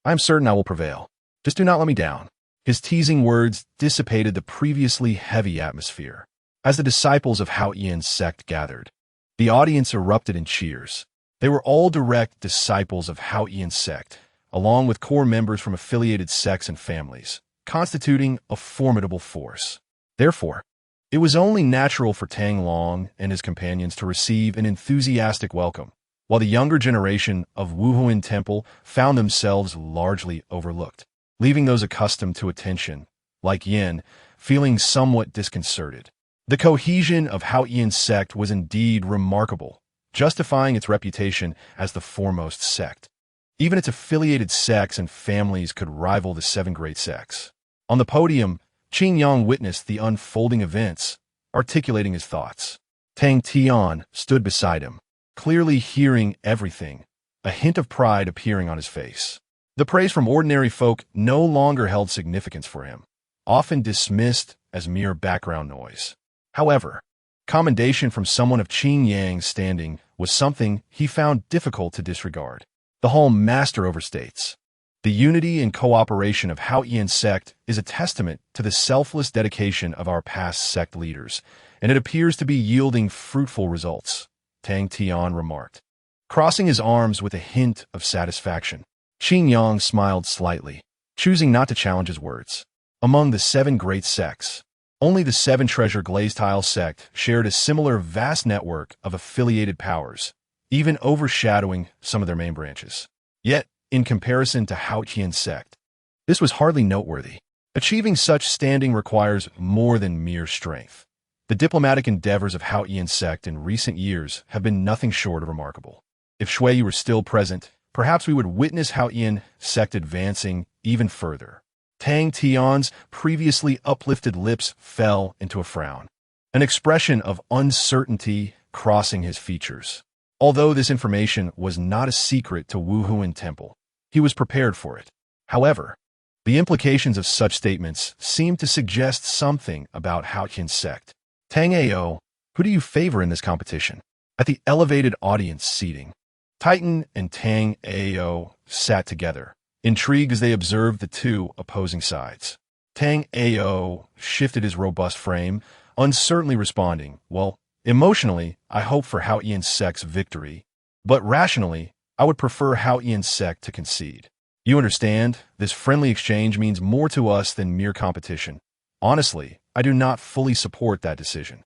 I am certain I will prevail. Just do not let me down." His teasing words dissipated the previously heavy atmosphere. As the disciples of Hao Qian's sect gathered, the audience erupted in cheers. They were all direct disciples of Hao Qian's sect, along with core members from affiliated sects and families, constituting a formidable force. Therefore, it was only natural for Tang Long and his companions to receive an enthusiastic welcome, while the younger generation of Wuhuan Temple found themselves largely overlooked, leaving those accustomed to attention, like Yin, feeling somewhat disconcerted. The cohesion of Hao Qian's sect was indeed remarkable, justifying its reputation as the foremost sect. Even its affiliated sects and families could rival the 7 great sects. On the podium, Qin Yang witnessed the unfolding events, articulating his thoughts. Tang Tian stood beside him, clearly hearing everything, a hint of pride appearing on his face. The praise from ordinary folk no longer held significance for him, often dismissed as mere background noise. However, commendation from someone of Qin Yang's standing was something he found difficult to disregard. The Hall Master overstates. The unity and cooperation of Haoyan sect is a testament to the selfless dedication of our past sect leaders, and it appears to be yielding fruitful results, Tang Tian remarked, crossing his arms with a hint of satisfaction. Qin Yang smiled slightly, choosing not to challenge his words. Among the 7 great sects, only the 7 Treasure Glazed Tile sect shared a similar vast network of affiliated powers, even overshadowing some of their main branches. Yet, in comparison to Haoyan sect, this was hardly noteworthy. Achieving such standing requires more than mere strength. The diplomatic endeavors of Haoyan sect in recent years have been nothing short of remarkable. If Shui were still present, perhaps we would witness Haoyan sect advancing even further. Tang Tian's previously uplifted lips fell into a frown, an expression of uncertainty crossing his features. Although this information was not a secret to Wuhuan Temple, he was prepared for it. However, the implications of such statements seemed to suggest something about Haoyan sect. Tang Ao, who do you favor in this competition? At the elevated audience seating, Titan and Tang Ao sat together, intrigued as they observed the two opposing sides. Tang Ao shifted his robust frame, uncertainly responding, well, emotionally, I hope for Haoyan sect's victory, but rationally, I would prefer Haoyan sect to concede. You understand, this friendly exchange means more to us than mere competition. Honestly, I do not fully support that decision.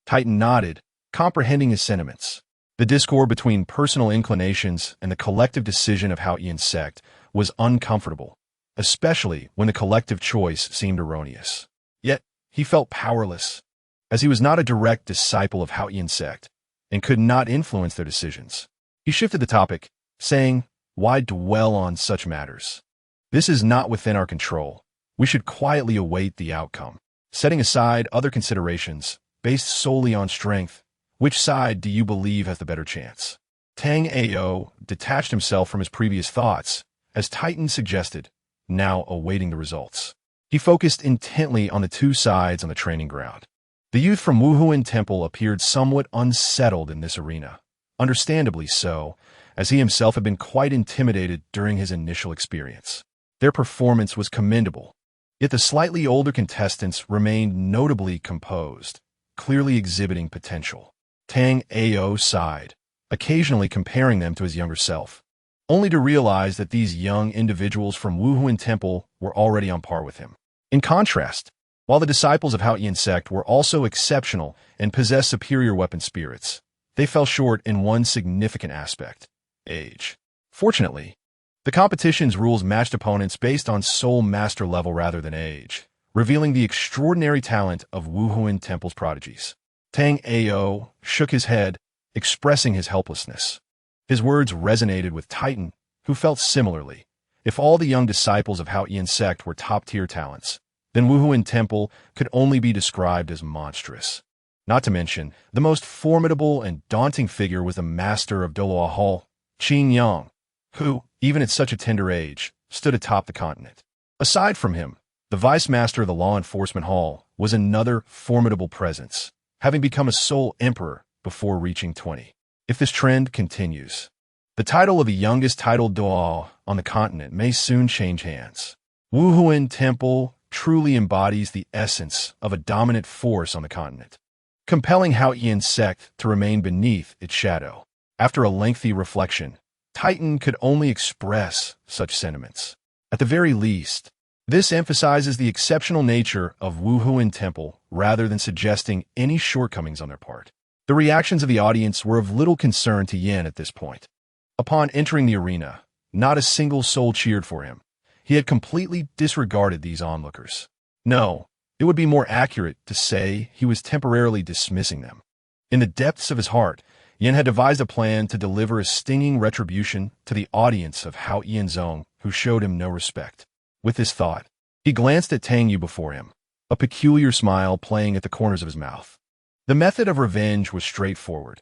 Titan nodded, comprehending his sentiments. The discord between personal inclinations and the collective decision of Haoyan sect was uncomfortable, especially when the collective choice seemed erroneous. Yet, he felt powerless, as he was not a direct disciple of Haoyan sect and could not influence their decisions. He shifted the topic, saying, why dwell on such matters? This is not within our control. We should quietly await the outcome. Setting aside other considerations, based solely on strength, which side do you believe has the better chance? Tang Ao detached himself from his previous thoughts, as Titan suggested, now awaiting the results. He focused intently on the 2 sides on the training ground. The youth from Wuhuan Temple appeared somewhat unsettled in this arena, understandably so, as he himself had been quite intimidated during his initial experience. Their performance was commendable, yet the slightly older contestants remained notably composed, clearly exhibiting potential. Tang Ao sighed, occasionally comparing them to his younger self, only to realize that these young individuals from Wuhuan Temple were already on par with him. In contrast, while the disciples of Haoyan sect were also exceptional and possessed superior weapon spirits, they fell short in one significant aspect: age. Fortunately, the competition's rules matched opponents based on soul master level rather than age, revealing the extraordinary talent of Wuhuan Temple's prodigies. Tang Ao shook his head, expressing his helplessness. His words resonated with Titan, who felt similarly. If all the young disciples of Haoyan sect were top-tier talents, then Wuhuan Temple could only be described as monstrous. Not to mention, the most formidable and daunting figure was the master of Douluo Hall, Qin Yang, who, even at such a tender age, stood atop the continent. Aside from him, the vice master of the law enforcement hall was another formidable presence, having become a sole emperor before reaching 20. If this trend continues, the title of the youngest titled Douluo on the continent may soon change hands. Wuhuan Temple truly embodies the essence of a dominant force on the continent, compelling Haoyan sect to remain beneath its shadow. After a lengthy reflection, Titan could only express such sentiments. At the very least, this emphasizes the exceptional nature of Wuhuan Temple rather than suggesting any shortcomings on their part. The reactions of the audience were of little concern to Yin at this point. Upon entering the arena, not a single soul cheered for him. He had completely disregarded these onlookers. No, it would be more accurate to say he was temporarily dismissing them. In the depths of his heart, Yin had devised a plan to deliver a stinging retribution to the audience of Haoyan Zong, who showed him no respect. With this thought, he glanced at Tang Yu before him, a peculiar smile playing at the corners of his mouth. The method of revenge was straightforward.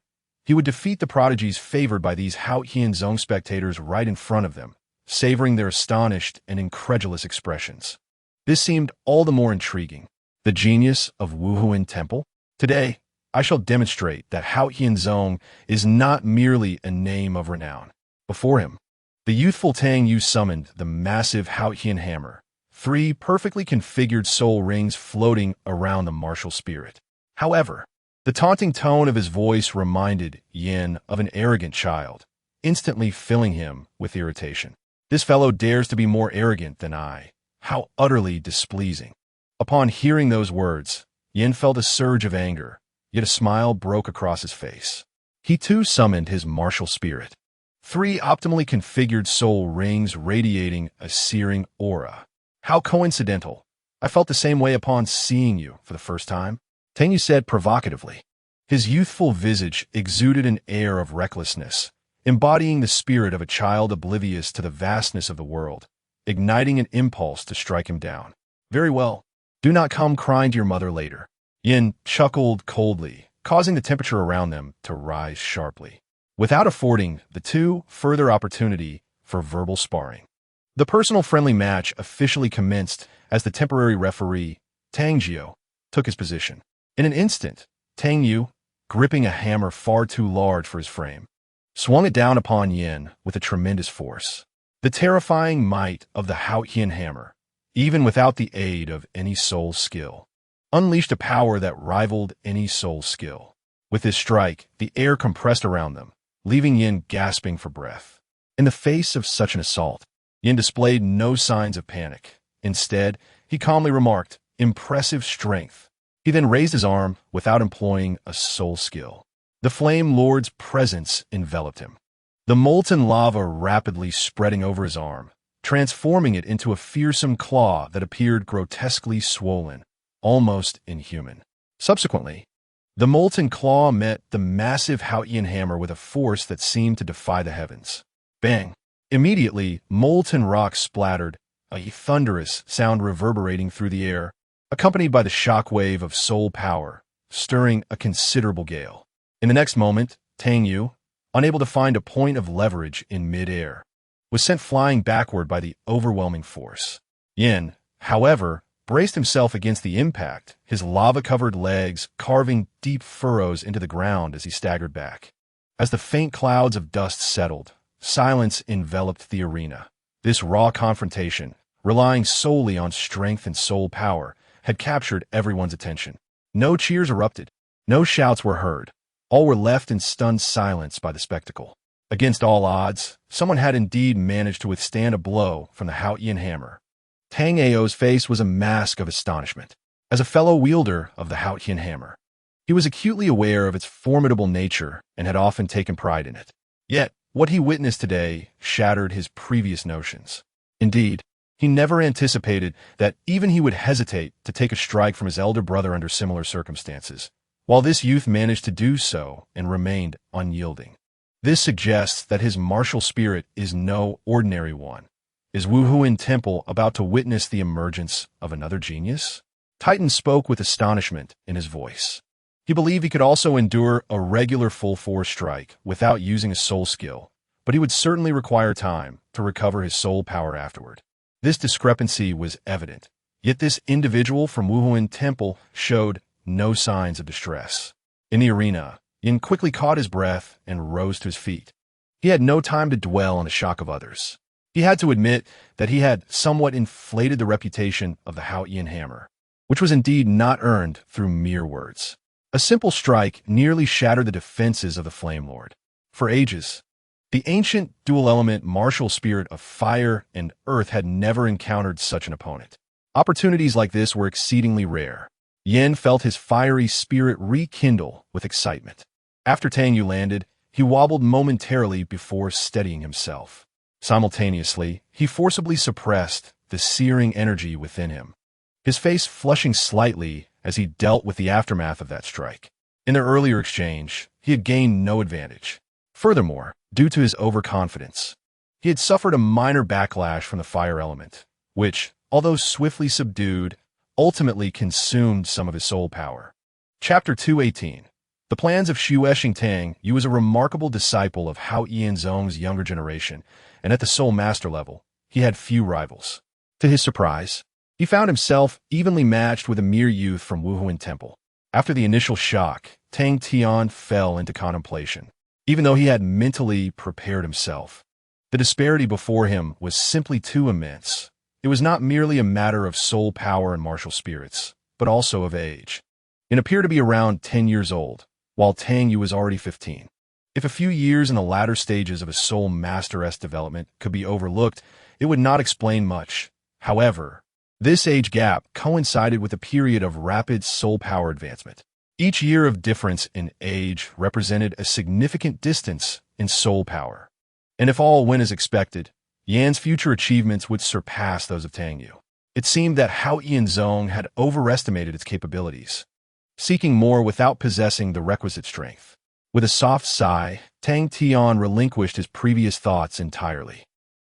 He would defeat the prodigies favored by these Haotian Zone spectators right in front of them, savoring their astonished and incredulous expressions. This seemed all the more intriguing. The genius of Wuhuan Temple? Today, I shall demonstrate that Haotian Zone is not merely a name of renown. Before him, the youthful Tang Yu summoned the massive Haotian hammer, 3 perfectly configured soul rings floating around the martial spirit. However, the taunting tone of his voice reminded Yin of an arrogant child, instantly filling him with irritation. This fellow dares to be more arrogant than I. How utterly displeasing. Upon hearing those words, Yin felt a surge of anger, yet a smile broke across his face. He too summoned his martial spirit. 3 optimally configured soul rings radiating a searing aura. How coincidental. I felt the same way upon seeing you for the first time, Tang Yu said provocatively. His youthful visage exuded an air of recklessness, embodying the spirit of a child oblivious to the vastness of the world, igniting an impulse to strike him down. Very well. Do not come crying to your mother later. Yin chuckled coldly, causing the temperature around them to rise sharply, without affording the two further opportunity for verbal sparring. The personal friendly match officially commenced as the temporary referee, Tang Jiu, took his position. In an instant, Tang Yu, gripping a hammer far too large for his frame, swung it down upon Yin with a tremendous force. The terrifying might of the Haotian hammer, even without the aid of any soul skill, unleashed a power that rivaled any soul skill. With this strike, the air compressed around them, leaving Yin gasping for breath. In the face of such an assault, Yin displayed no signs of panic. Instead, he calmly remarked, "Impressive strength." He then raised his arm without employing a soul skill. The Flame Lord's presence enveloped him, the molten lava rapidly spreading over his arm, transforming it into a fearsome claw that appeared grotesquely swollen, almost inhuman. Subsequently, the molten claw met the massive Haotian hammer with a force that seemed to defy the heavens. Bang! Immediately, molten rock splattered, a thunderous sound reverberating through the air, accompanied by the shock wave of soul power, stirring a considerable gale. In the next moment, Tang Yu, unable to find a point of leverage in mid-air, was sent flying backward by the overwhelming force. Yin, however, braced himself against the impact, his lava-covered legs carving deep furrows into the ground as he staggered back. As the faint clouds of dust settled, silence enveloped the arena. This raw confrontation, relying solely on strength and soul power, had captured everyone's attention. No cheers erupted. No shouts were heard. All were left in stunned silence by the spectacle. Against all odds, someone had indeed managed to withstand a blow from the Haotian hammer. Tang Ao's face was a mask of astonishment. As a fellow wielder of the Haotian hammer, he was acutely aware of its formidable nature and had often taken pride in it. Yet, what he witnessed today shattered his previous notions. Indeed, he never anticipated that even he would hesitate to take a strike from his elder brother under similar circumstances, while this youth managed to do so and remained unyielding. This suggests that his martial spirit is no ordinary one. Is Wuhuan Temple about to witness the emergence of another genius? Titan spoke with astonishment in his voice. He believed he could also endure a regular full-force strike without using a soul skill, but he would certainly require time to recover his soul power afterward. This discrepancy was evident, yet this individual from Wuhuan Temple showed no signs of distress. In the arena, Yin quickly caught his breath and rose to his feet. He had no time to dwell on the shock of others. He had to admit that he had somewhat inflated the reputation of the Haotian hammer, which was indeed not earned through mere words. A simple strike nearly shattered the defenses of the Flame Lord. For ages, the ancient dual-element martial spirit of fire and earth had never encountered such an opponent. Opportunities like this were exceedingly rare. Yin felt his fiery spirit rekindle with excitement. After Tang Yu landed, he wobbled momentarily before steadying himself. Simultaneously, he forcibly suppressed the searing energy within him, his face flushing slightly as he dealt with the aftermath of that strike. In their earlier exchange, he had gained no advantage. Furthermore, due to his overconfidence, he had suffered a minor backlash from the fire element, which, although swiftly subdued, ultimately consumed some of his soul power. Chapter 218. The plans of Shueshing Tang Yu was a remarkable disciple of Hao Yianzong's younger generation, and at the Soul Master level, he had few rivals. To his surprise, he found himself evenly matched with a mere youth from Wuhuan Temple. After the initial shock, Tang Tian fell into contemplation. Even though he had mentally prepared himself, the disparity before him was simply too immense. It was not merely a matter of soul power and martial spirits, but also of age. It appeared to be around 10 years old, while Tang Yu was already 15. If a few years in the latter stages of a Soul Master-esque development could be overlooked, it would not explain much. However, this age gap coincided with a period of rapid soul power advancement. Each year of difference in age represented a significant distance in soul power. And if all went as expected, Yan's future achievements would surpass those of Tang Yu. It seemed that Hao Yianzong had overestimated its capabilities, seeking more without possessing the requisite strength. With a soft sigh, Tang Tian relinquished his previous thoughts entirely.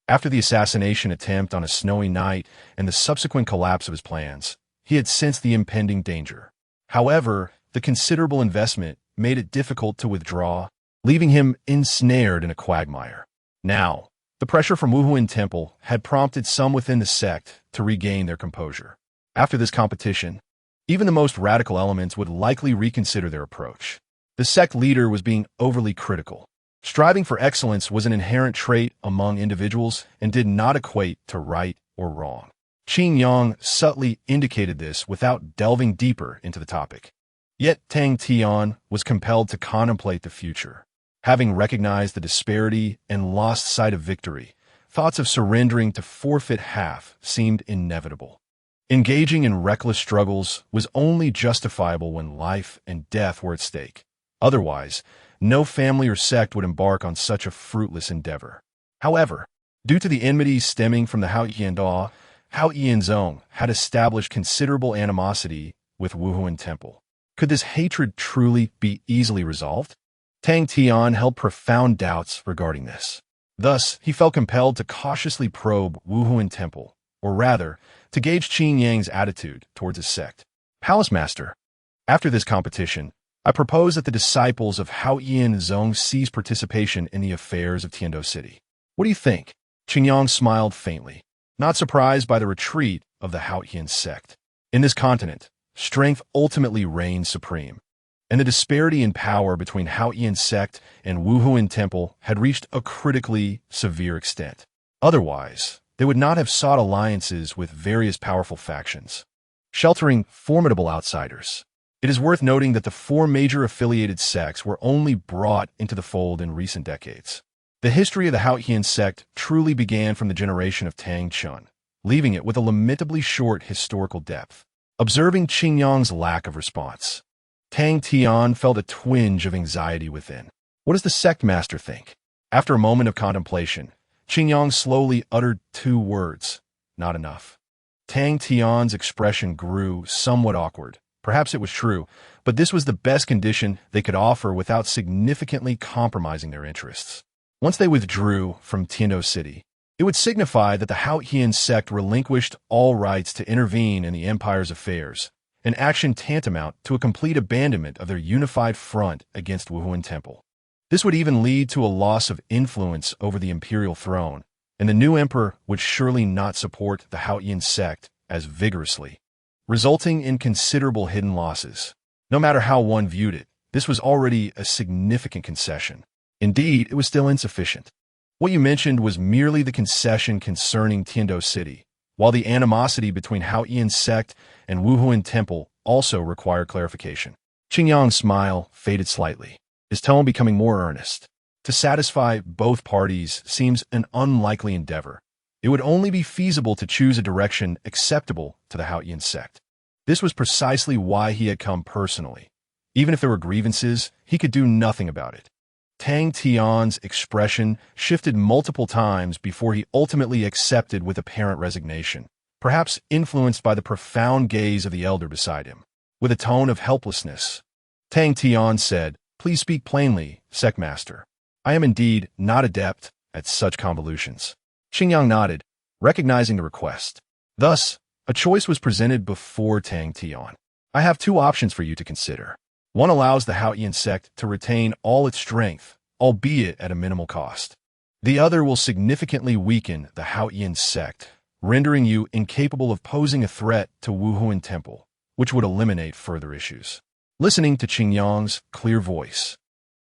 After the assassination attempt on a snowy night and the subsequent collapse of his plans, he had sensed the impending danger. However, the considerable investment made it difficult to withdraw, leaving him ensnared in a quagmire. Now, the pressure from Wuhuan Temple had prompted some within the sect to regain their composure. After this competition, even the most radical elements would likely reconsider their approach. The sect leader was being overly critical. Striving for excellence was an inherent trait among individuals and did not equate to right or wrong. Qin Yang subtly indicated this without delving deeper into the topic. Yet Tang Tian was compelled to contemplate the future. Having recognized the disparity and lost sight of victory, thoughts of surrendering to forfeit half seemed inevitable. Engaging in reckless struggles was only justifiable when life and death were at stake. Otherwise, no family or sect would embark on such a fruitless endeavor. However, due to the enmity stemming from the Hao Yiandao, Hao Yianzong had established considerable animosity with Wuhuan Temple. Could this hatred truly be easily resolved? Tang Tian held profound doubts regarding this. Thus, he felt compelled to cautiously probe Wuhuan Temple, or rather, to gauge Qin Yang's attitude towards his sect. Palace Master, after this competition, I propose that the disciples of Hao Yianzong cease participation in the affairs of Tiando City. What do you think? Qin Yang smiled faintly, not surprised by the retreat of the Hao Yian sect. In this continent, strength ultimately reigns supreme, and the disparity in power between Hao Yian sect and Wuhuan Temple had reached a critically severe extent. Otherwise, they would not have sought alliances with various powerful factions, sheltering formidable outsiders. It is worth noting that the four major affiliated sects were only brought into the fold in recent decades. The history of the Hao Yian sect truly began from the generation of Tang Chun, leaving it with a lamentably short historical depth. Observing Qin Yang's lack of response, Tang Tian felt a twinge of anxiety within. What does the sect master think? After a moment of contemplation, Qin Yang slowly uttered two words, not enough. Tang Tian's expression grew somewhat awkward. Perhaps it was true, but this was the best condition they could offer without significantly compromising their interests. Once they withdrew from Tiando City, it would signify that the Hao Yian sect relinquished all rights to intervene in the empire's affairs, an action tantamount to a complete abandonment of their unified front against Wuhuan Temple. This would even lead to a loss of influence over the imperial throne, and the new emperor would surely not support the Hao Yian sect as vigorously, resulting in considerable hidden losses. No matter how one viewed it, this was already a significant concession. Indeed, it was still insufficient. What you mentioned was merely the concession concerning Tiando City, while the animosity between Hao Yian sect and Wuhuan Temple also required clarification. Qin Yang's smile faded slightly, his tone becoming more earnest. To satisfy both parties seems an unlikely endeavor. It would only be feasible to choose a direction acceptable to the Hao Yian sect. This was precisely why he had come personally. Even if there were grievances, he could do nothing about it. Tang Tian's expression shifted multiple times before he ultimately accepted with apparent resignation, perhaps influenced by the profound gaze of the elder beside him. With a tone of helplessness, Tang Tian said, "Please speak plainly, sect master. I am indeed not adept at such convolutions." Qin Yang nodded, recognizing the request. Thus, a choice was presented before Tang Tian. "I have two options for you to consider. One allows the Haotian sect to retain all its strength, albeit at a minimal cost. The other will significantly weaken the Haotian sect, rendering you incapable of posing a threat to Wuhuan Temple, which would eliminate further issues. Listening to Qingyang's clear voice,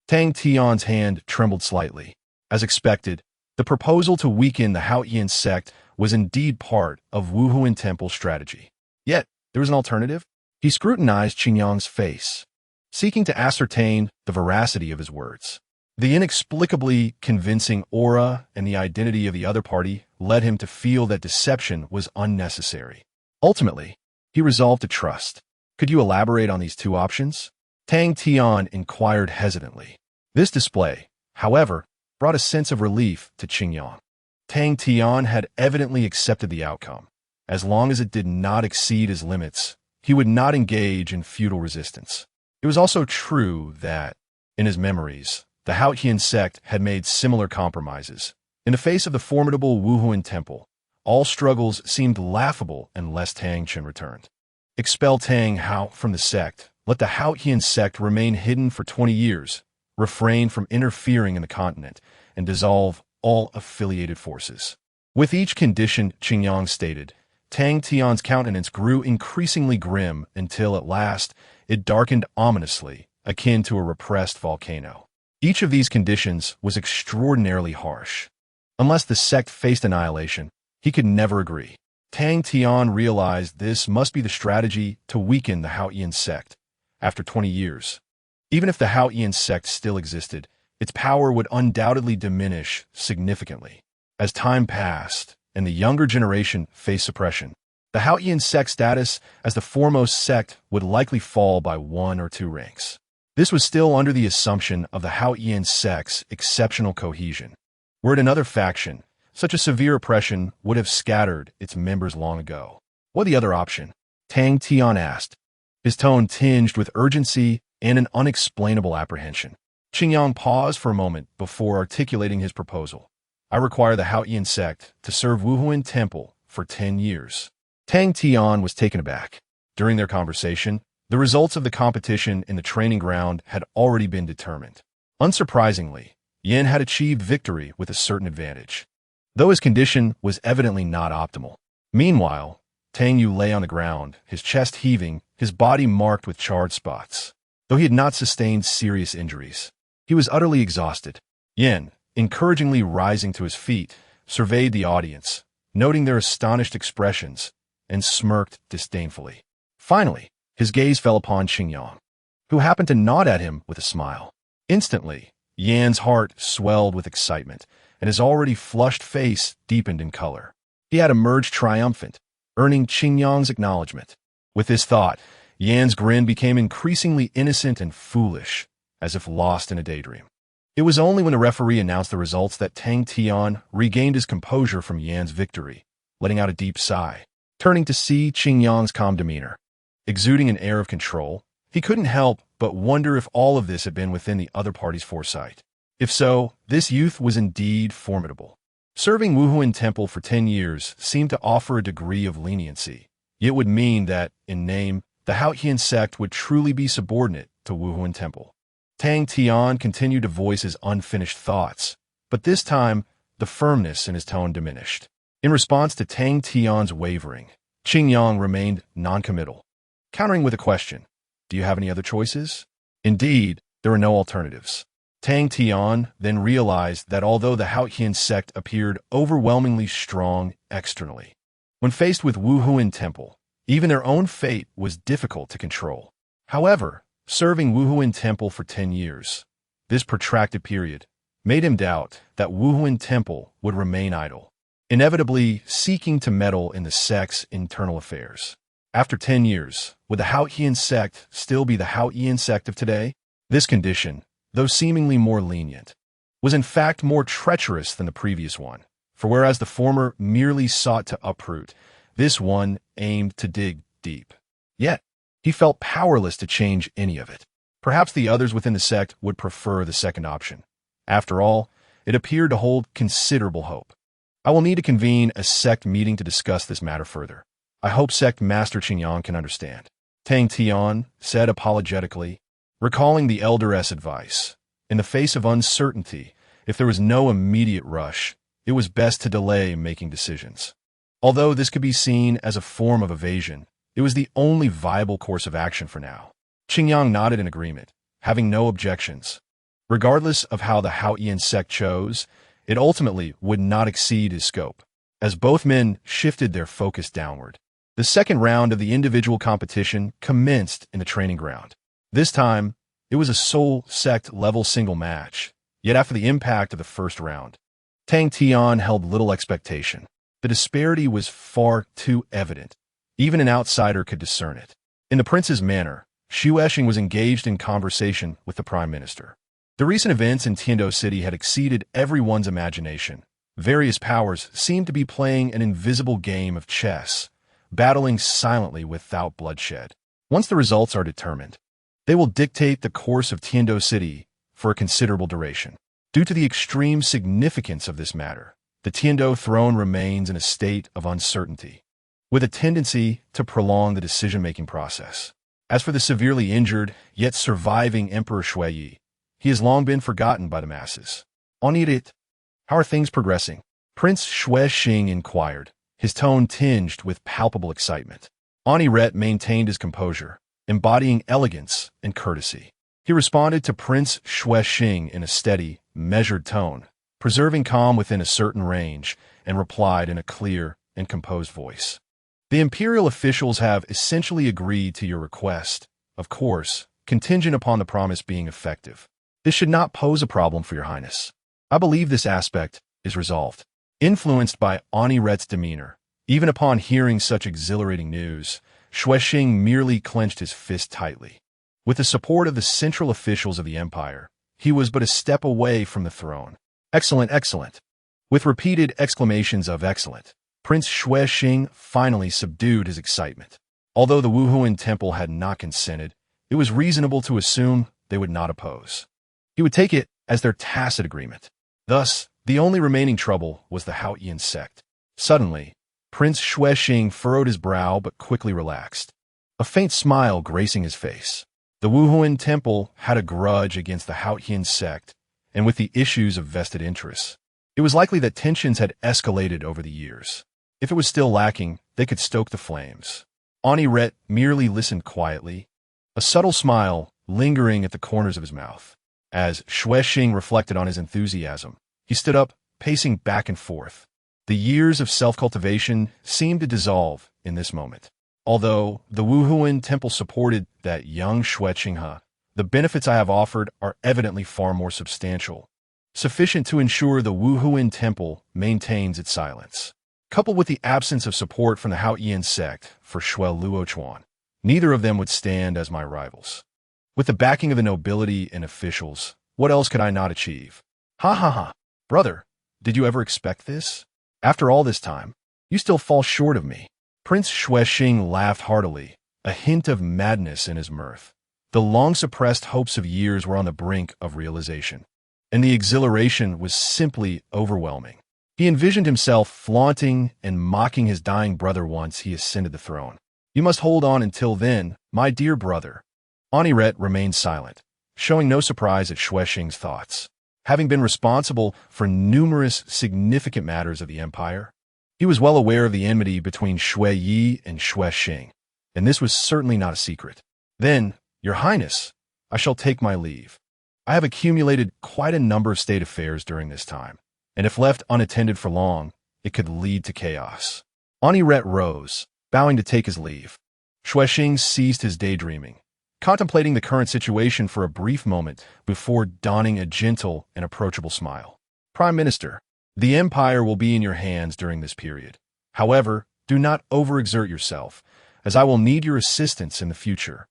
Tang Tian's hand trembled slightly. As expected, the proposal to weaken the Haotian sect was indeed part of Wuhuan Temple's strategy. Yet, there was an alternative. He scrutinized Qingyang's face, seeking to ascertain the veracity of his words. The inexplicably convincing aura and the identity of the other party led him to feel that deception was unnecessary. Ultimately, he resolved to trust. Could you elaborate on these two options? Tang Tian inquired hesitantly. This display, however, brought a sense of relief to Qingyang. Tang Tian had evidently accepted the outcome. As long as it did not exceed his limits, he would not engage in futile resistance. It was also true that, in his memories, the Haotian sect had made similar compromises. In the face of the formidable Wuhuan Temple, all struggles seemed laughable unless Tang Chen returned. Expel Tang Hao from the sect, let the Haotian sect remain hidden for 20 years, refrain from interfering in the continent, and dissolve all affiliated forces. With each condition, Qingyang stated, Tang Tian's countenance grew increasingly grim until at last it darkened ominously, akin to a repressed volcano. Each of these conditions was extraordinarily harsh. Unless the sect faced annihilation, he could never agree. Tang Tian realized this must be the strategy to weaken the Haotian sect. After 20 years, even if the Haotian sect still existed, its power would undoubtedly diminish significantly. As time passed and the younger generation faced suppression, the Haotian sect's status as the foremost sect would likely fall by 1 or 2 ranks. This was still under the assumption of the Haotian sect's exceptional cohesion. Were it another faction, such a severe oppression would have scattered its members long ago. What the other option? Tang Tian asked, his tone tinged with urgency and an unexplainable apprehension. Qingyang paused for a moment before articulating his proposal. I require the Haotian sect to serve Wuhuan Temple for 10 years. Tang Tian was taken aback. During their conversation, the results of the competition in the training ground had already been determined. Unsurprisingly, Yin had achieved victory with a certain advantage, though his condition was evidently not optimal. Meanwhile, Tang Yu lay on the ground, his chest heaving, his body marked with charred spots. Though he had not sustained serious injuries, he was utterly exhausted. Yin, encouragingly rising to his feet, surveyed the audience, noting their astonished expressions, and smirked disdainfully. Finally, his gaze fell upon Qingyang, who happened to nod at him with a smile. Instantly, Yan's heart swelled with excitement, and his already flushed face deepened in color. He had emerged triumphant, earning Qingyang's acknowledgement. With this thought, Yan's grin became increasingly innocent and foolish, as if lost in a daydream. It was only when the referee announced the results that Tang Tian regained his composure from Yan's victory, letting out a deep sigh. Turning to see Qingyang's calm demeanor, exuding an air of control, he couldn't help but wonder if all of this had been within the other party's foresight. If so, this youth was indeed formidable. Serving Wuhuan Temple for 10 years seemed to offer a degree of leniency. It would mean that, in name, the Haotian sect would truly be subordinate to Wuhuan Temple. Tang Tian continued to voice his unfinished thoughts, but this time, the firmness in his tone diminished. In response to Tang Tian's wavering, Qingyang remained noncommittal, countering with a question. Do you have any other choices? Indeed, there were no alternatives. Tang Tian then realized that although the Haotian sect appeared overwhelmingly strong externally, when faced with Wuhuan Temple, even their own fate was difficult to control. However, serving Wuhuan Temple for 10 years, this protracted period, made him doubt that Wuhuan Temple would remain idle, inevitably seeking to meddle in the sect's internal affairs. After 10 years, would the Haotian sect still be the Haotian sect of today? This condition, though seemingly more lenient, was in fact more treacherous than the previous one, for whereas the former merely sought to uproot, this one aimed to dig deep. Yet, he felt powerless to change any of it. Perhaps the others within the sect would prefer the second option. After all, it appeared to hold considerable hope. I will need to convene a sect meeting to discuss this matter further. I hope Sect Master Qingyang can understand. Tang Tian said apologetically, recalling the elder's advice. In the face of uncertainty, if there was no immediate rush, it was best to delay making decisions. Although this could be seen as a form of evasion, it was the only viable course of action for now. Qingyang nodded in agreement, having no objections. Regardless of how the Haotian sect chose, it ultimately would not exceed his scope. As both men shifted their focus downward, the second round of the individual competition commenced in the training ground. This time, it was a Soul Sect-level single match, yet after the impact of the first round, Tang Tian held little expectation. The disparity was far too evident. Even an outsider could discern it. In the prince's manner, Xu Eshing was engaged in conversation with the prime minister. The recent events in Tiando City had exceeded everyone's imagination. Various powers seemed to be playing an invisible game of chess, battling silently without bloodshed. Once the results are determined, they will dictate the course of Tiando City for a considerable duration. Due to the extreme significance of this matter, the Tiando throne remains in a state of uncertainty, with a tendency to prolong the decision-making process. As for the severely injured, yet surviving Emperor Shuiyi, he has long been forgotten by the masses. On it, how are things progressing? Prince Xuexing inquired, his tone tinged with palpable excitement. Aniret maintained his composure, embodying elegance and courtesy. He responded to Prince Xuexing in a steady, measured tone, preserving calm within a certain range, and replied in a clear and composed voice. The imperial officials have essentially agreed to your request, of course, contingent upon the promise being effective. This should not pose a problem for your highness. I believe this aspect is resolved. Influenced by Aniret's demeanor, even upon hearing such exhilarating news, Xuexing merely clenched his fist tightly. With the support of the central officials of the empire, he was but a step away from the throne. Excellent, excellent. With repeated exclamations of excellent, Prince Xuexing finally subdued his excitement. Although the Wuhuan temple had not consented, it was reasonable to assume they would not oppose. He would take it as their tacit agreement. Thus, the only remaining trouble was the Haotian sect. Suddenly, Prince Xuexing furrowed his brow but quickly relaxed, a faint smile gracing his face. The Wuhuan temple had a grudge against the Haotian sect, and with the issues of vested interests, it was likely that tensions had escalated over the years. If it was still lacking, they could stoke the flames. Aniret merely listened quietly, a subtle smile lingering at the corners of his mouth. As Xuexing reflected on his enthusiasm, he stood up, pacing back and forth. The years of self-cultivation seemed to dissolve in this moment. Although the Wuhuan temple supported that young Xuexing, the benefits I have offered are evidently far more substantial, sufficient to ensure the Wuhuan temple maintains its silence. Coupled with the absence of support from the Haotian sect for Shuel Luochuan, neither of them would stand as my rivals. With the backing of the nobility and officials, what else could I not achieve? Ha ha ha. Brother, did you ever expect this? After all this time, you still fall short of me. Prince Xuexing laughed heartily, a hint of madness in his mirth. The long-suppressed hopes of years were on the brink of realization, and the exhilaration was simply overwhelming. He envisioned himself flaunting and mocking his dying brother once he ascended the throne. You must hold on until then, my dear brother. Aniret remained silent, showing no surprise at Xuexing's thoughts. Having been responsible for numerous significant matters of the empire, he was well aware of the enmity between Shuiyi and Xuexing, and this was certainly not a secret. Then, Your Highness, I shall take my leave. I have accumulated quite a number of state affairs during this time, and if left unattended for long, it could lead to chaos. Aniret rose, bowing to take his leave. Xuexing ceased his daydreaming, contemplating the current situation for a brief moment before donning a gentle and approachable smile. Prime Minister, the empire will be in your hands during this period. However, do not overexert yourself, as I will need your assistance in the future.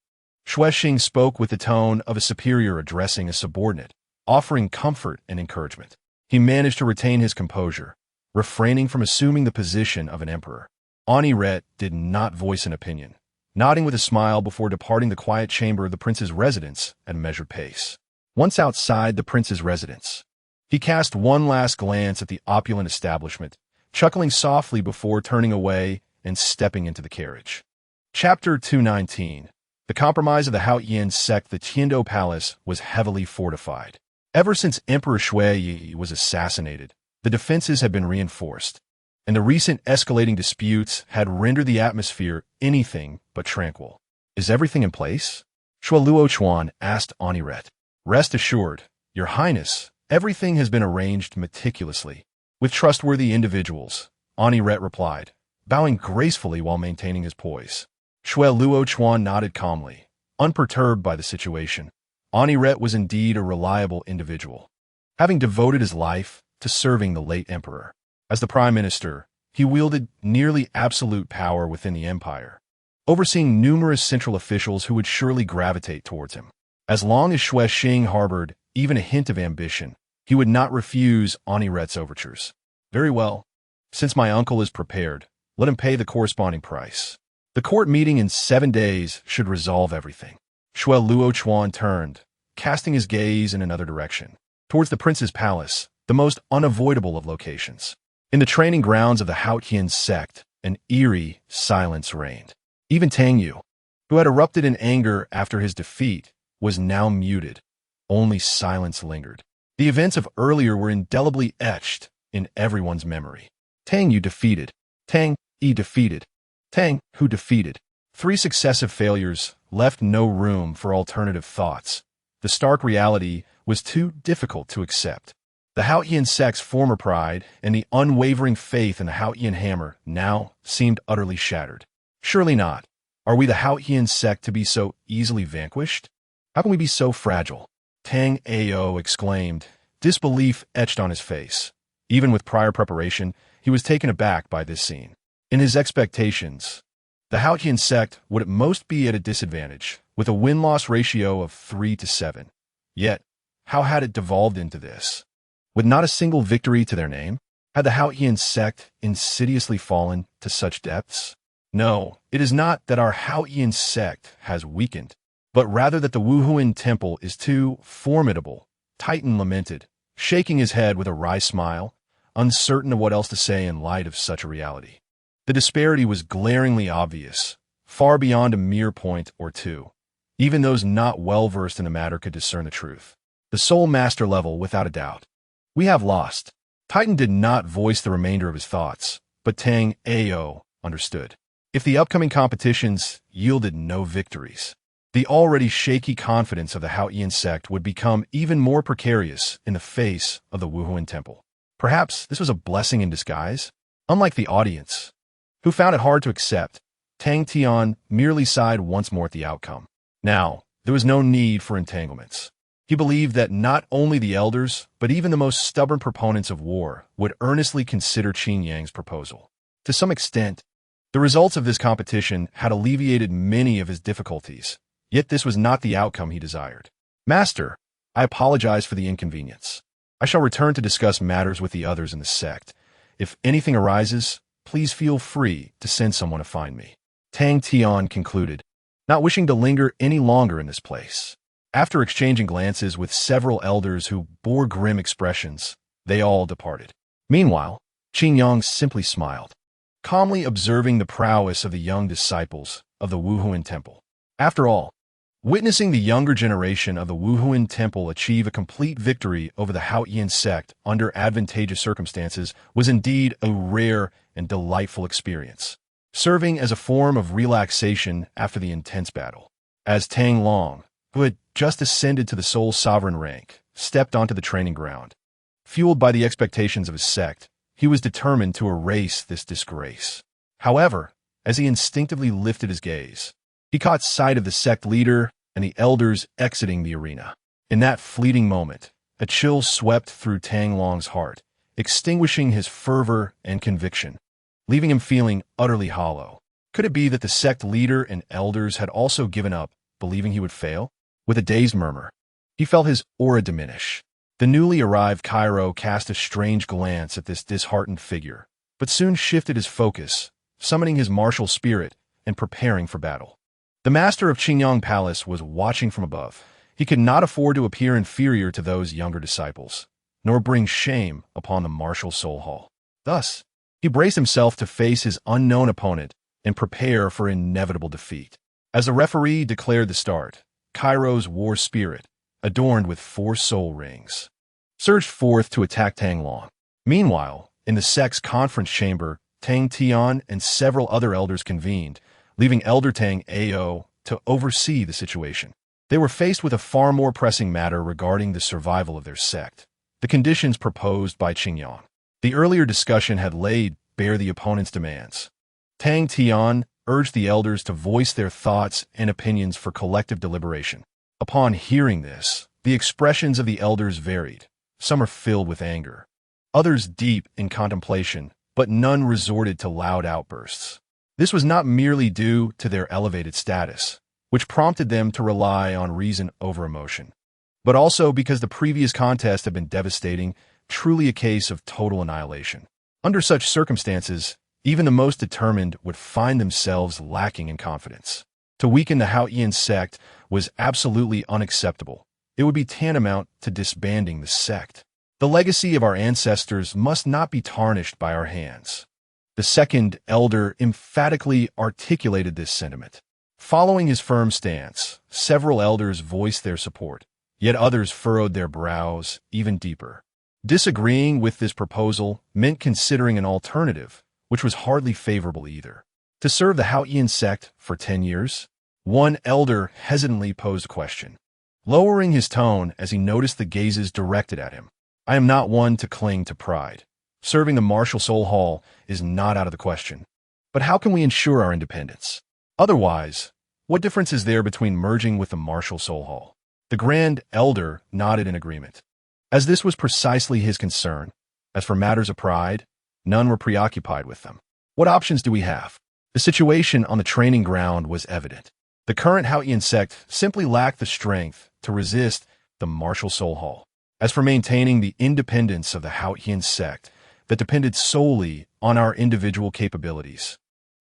Xuexing spoke with the tone of a superior addressing a subordinate, offering comfort and encouragement. He managed to retain his composure, refraining from assuming the position of an emperor. Aniret did not voice an opinion, nodding with a smile before departing the quiet chamber of the prince's residence at a measured pace. Once outside the prince's residence, he cast one last glance at the opulent establishment, chuckling softly before turning away and stepping into the carriage. Chapter 219. The compromise of the Haotian sect, the Tiando Palace, was heavily fortified. Ever since Emperor Shui was assassinated, the defenses had been reinforced, and the recent escalating disputes had rendered the atmosphere anything but tranquil. Is everything in place? Shualuo Chuan asked Aniret. Rest assured, Your Highness, everything has been arranged meticulously, with trustworthy individuals, Aniret replied, bowing gracefully while maintaining his poise. Shualuo Chuan nodded calmly, unperturbed by the situation. Aniret was indeed a reliable individual, having devoted his life to serving the late emperor. As the prime minister, he wielded nearly absolute power within the empire, overseeing numerous central officials who would surely gravitate towards him. As long as Xue Xing harbored even a hint of ambition, he would not refuse Aniret's overtures. Very well. Since my uncle is prepared, let him pay the corresponding price. The court meeting in 7 days should resolve everything. Shualuo Chuan turned, casting his gaze in another direction, towards the prince's palace, the most unavoidable of locations. In the training grounds of the Haotian sect, an eerie silence reigned. Even Tang Yu, who had erupted in anger after his defeat, was now muted. Only silence lingered. The events of earlier were indelibly etched in everyone's memory. Tang Yu defeated. Tang Yi defeated. Tang Hu defeated. 3 successive failures left no room for alternative thoughts. The stark reality was too difficult to accept. The Haotian sect's former pride and the unwavering faith in the Haotian hammer now seemed utterly shattered. Surely not. Are we the Haotian sect to be so easily vanquished? How can we be so fragile? Tang Ao exclaimed, disbelief etched on his face. Even with prior preparation, he was taken aback by this scene. In his expectations, the Haotian sect would at most be at a disadvantage, with a win-loss ratio of 3-7. Yet, how had it devolved into this? With not a single victory to their name, had the Haotian sect insidiously fallen to such depths? No, it is not that our Haotian sect has weakened, but rather that the Wuhuan temple is too formidable. Titan lamented, shaking his head with a wry smile, uncertain of what else to say in light of such a reality. The disparity was glaringly obvious, far beyond a mere point or two. Even those not well-versed in the matter could discern the truth. The soul master level, without a doubt. We have lost. Titan did not voice the remainder of his thoughts, but Tang Ao understood. If the upcoming competitions yielded no victories, the already shaky confidence of the Haotian sect would become even more precarious in the face of the Wuhuan temple. Perhaps this was a blessing in disguise? Unlike the audience, who found it hard to accept, Tang Tian merely sighed once more at the outcome. Now, there was no need for entanglements. He believed that not only the elders, but even the most stubborn proponents of war would earnestly consider Qin Yang's proposal. To some extent, the results of this competition had alleviated many of his difficulties, yet this was not the outcome he desired. Master, I apologize for the inconvenience. I shall return to discuss matters with the others in the sect. If anything arises, please feel free to send someone to find me. Tang Tian concluded, not wishing to linger any longer in this place. After exchanging glances with several elders who bore grim expressions, they all departed. Meanwhile, Qin Yang simply smiled, calmly observing the prowess of the young disciples of the Wuhuan temple. After all, witnessing the younger generation of the Wuhuan temple achieve a complete victory over the Haotian sect under advantageous circumstances was indeed a rare and delightful experience, serving as a form of relaxation after the intense battle. As Tang Long, who had just ascended to the sole sovereign rank, stepped onto the training ground, fueled by the expectations of his sect, he was determined to erase this disgrace. However, as he instinctively lifted his gaze, he caught sight of the sect leader and the elders exiting the arena. In that fleeting moment, a chill swept through Tang Long's heart, extinguishing his fervor and conviction, leaving him feeling utterly hollow. Could it be that the sect leader and elders had also given up, believing he would fail? With a dazed murmur, he felt his aura diminish. The newly arrived Cairo cast a strange glance at this disheartened figure, but soon shifted his focus, summoning his martial spirit and preparing for battle. The master of Qingyang Palace was watching from above. He could not afford to appear inferior to those younger disciples, nor bring shame upon the martial soul hall. Thus, he braced himself to face his unknown opponent and prepare for inevitable defeat. As the referee declared the start, Cairo's war spirit, adorned with 4 soul rings, surged forth to attack Tang Long. Meanwhile, in the sect's conference chamber, Tang Tian and several other elders convened, leaving Elder Tang Ao to oversee the situation. They were faced with a far more pressing matter regarding the survival of their sect, the conditions proposed by Qingyang. The earlier discussion had laid bare the opponent's demands. Tang Tian urged the elders to voice their thoughts and opinions for collective deliberation. Upon hearing this, the expressions of the elders varied. Some are filled with anger, others deep in contemplation, but none resorted to loud outbursts. This was not merely due to their elevated status, which prompted them to rely on reason over emotion, but also because the previous contest had been devastating, truly a case of total annihilation. Under such circumstances, even the most determined would find themselves lacking in confidence. To weaken the Haoyan sect was absolutely unacceptable. It would be tantamount to disbanding the sect. The legacy of our ancestors must not be tarnished by our hands. The second elder emphatically articulated this sentiment. Following his firm stance, several elders voiced their support, yet others furrowed their brows even deeper. Disagreeing with this proposal meant considering an alternative, which was hardly favorable either. To serve the Haoyan sect for 10 years? One elder hesitantly posed a question, lowering his tone as he noticed the gazes directed at him. I am not one to cling to pride. Serving the Martial Soul Hall is not out of the question. But how can we ensure our independence? Otherwise, what difference is there between merging with the Martial Soul Hall? The Grand Elder nodded in agreement, as this was precisely his concern. As for matters of pride, none were preoccupied with them. What options do we have? The situation on the training ground was evident. The current Haoyan sect simply lacked the strength to resist the Martial Soul Hall. As for maintaining the independence of the Haoyan sect, that depended solely on our individual capabilities.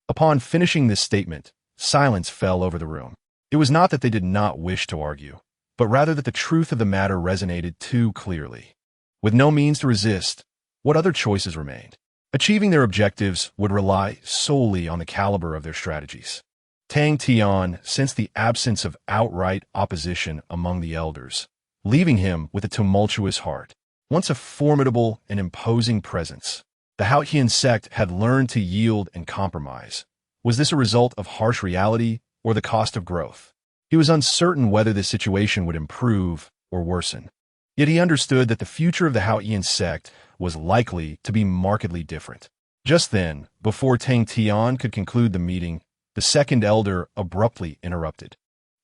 Upon finishing this statement, silence fell over the room. It was not that they did not wish to argue, but rather that the truth of the matter resonated too clearly. With no means to resist, what other choices remained? Achieving their objectives would rely solely on the caliber of their strategies. Tang Tian sensed the absence of outright opposition among the elders, leaving him with a tumultuous heart. Once a formidable and imposing presence, the Haoyan sect had learned to yield and compromise. Was this a result of harsh reality or the cost of growth? He was uncertain whether this situation would improve or worsen. Yet he understood that the future of the Haoyan sect was likely to be markedly different. Just then, before Tang Tian could conclude the meeting, the second elder abruptly interrupted.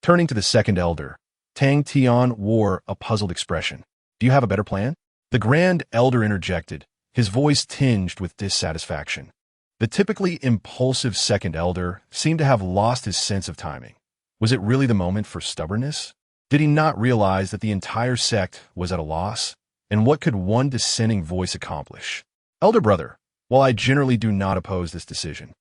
Turning to the second elder, Tang Tian wore a puzzled expression. Do you have a better plan? The Grand Elder interjected, his voice tinged with dissatisfaction. The typically impulsive second elder seemed to have lost his sense of timing. Was it really the moment for stubbornness? Did he not realize that the entire sect was at a loss? And what could one dissenting voice accomplish? Elder brother, while I generally do not oppose this decision,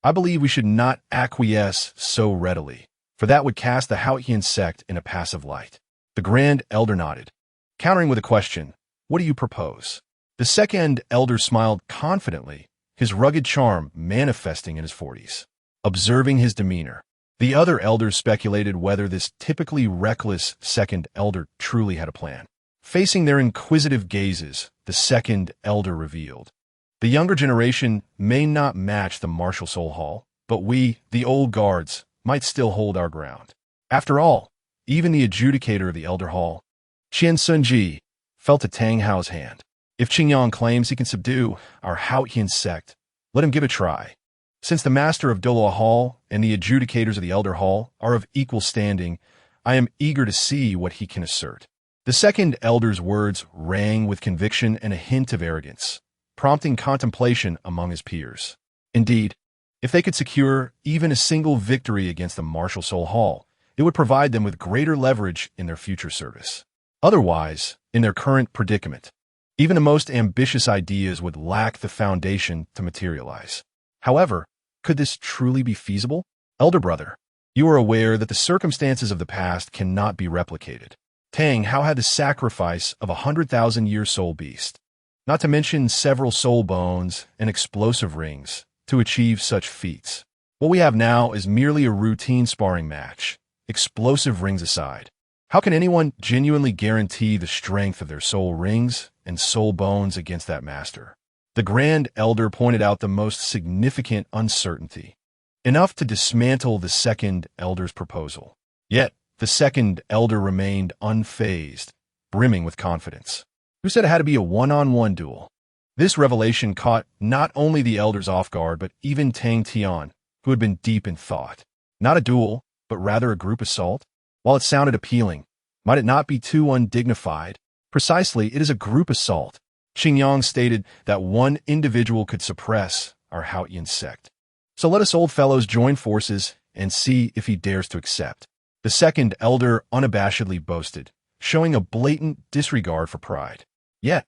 I believe we should not acquiesce so readily, for that would cast the Haoyan sect in a passive light. The Grand Elder nodded, countering with a question, what do you propose? The second elder smiled confidently, his rugged charm manifesting in his 40s. Observing his demeanor, the other elders speculated whether this typically reckless second elder truly had a plan. Facing their inquisitive gazes, the second elder revealed, the younger generation may not match the Martial Soul Hall, but we, the old guards, might still hold our ground. After all, even the adjudicator of the Elder Hall, Qian Sunji, fell to Tang Hao's hand. If Qingyang claims he can subdue our Haoyan sect, let him give it a try. Since the master of Douluo Hall and the adjudicators of the Elder Hall are of equal standing, I am eager to see what he can assert. The second elder's words rang with conviction and a hint of arrogance, prompting contemplation among his peers. Indeed, if they could secure even a single victory against the Martial Soul Hall, it would provide them with greater leverage in their future service. Otherwise, in their current predicament, even the most ambitious ideas would lack the foundation to materialize. However, could this truly be feasible? Elder brother, you are aware that the circumstances of the past cannot be replicated. Tang Hao had the sacrifice of 100,000-year soul beast, not to mention several soul bones and explosive rings, to achieve such feats. What we have now is merely a routine sparring match, explosive rings aside. How can anyone genuinely guarantee the strength of their soul rings and soul bones against that master? The Grand Elder pointed out the most significant uncertainty, enough to dismantle the Second Elder's proposal. Yet, the Second Elder remained unfazed, brimming with confidence. Who said it had to be a one-on-one duel? This revelation caught not only the elders off guard, but even Tang Tian, who had been deep in thought. Not a duel, but rather a group assault? While it sounded appealing, might it not be too undignified? Precisely, it is a group assault. Xingyang stated that one individual could suppress our Haotian sect. So let us old fellows join forces and see if he dares to accept. The Second Elder unabashedly boasted, showing a blatant disregard for pride. Yet,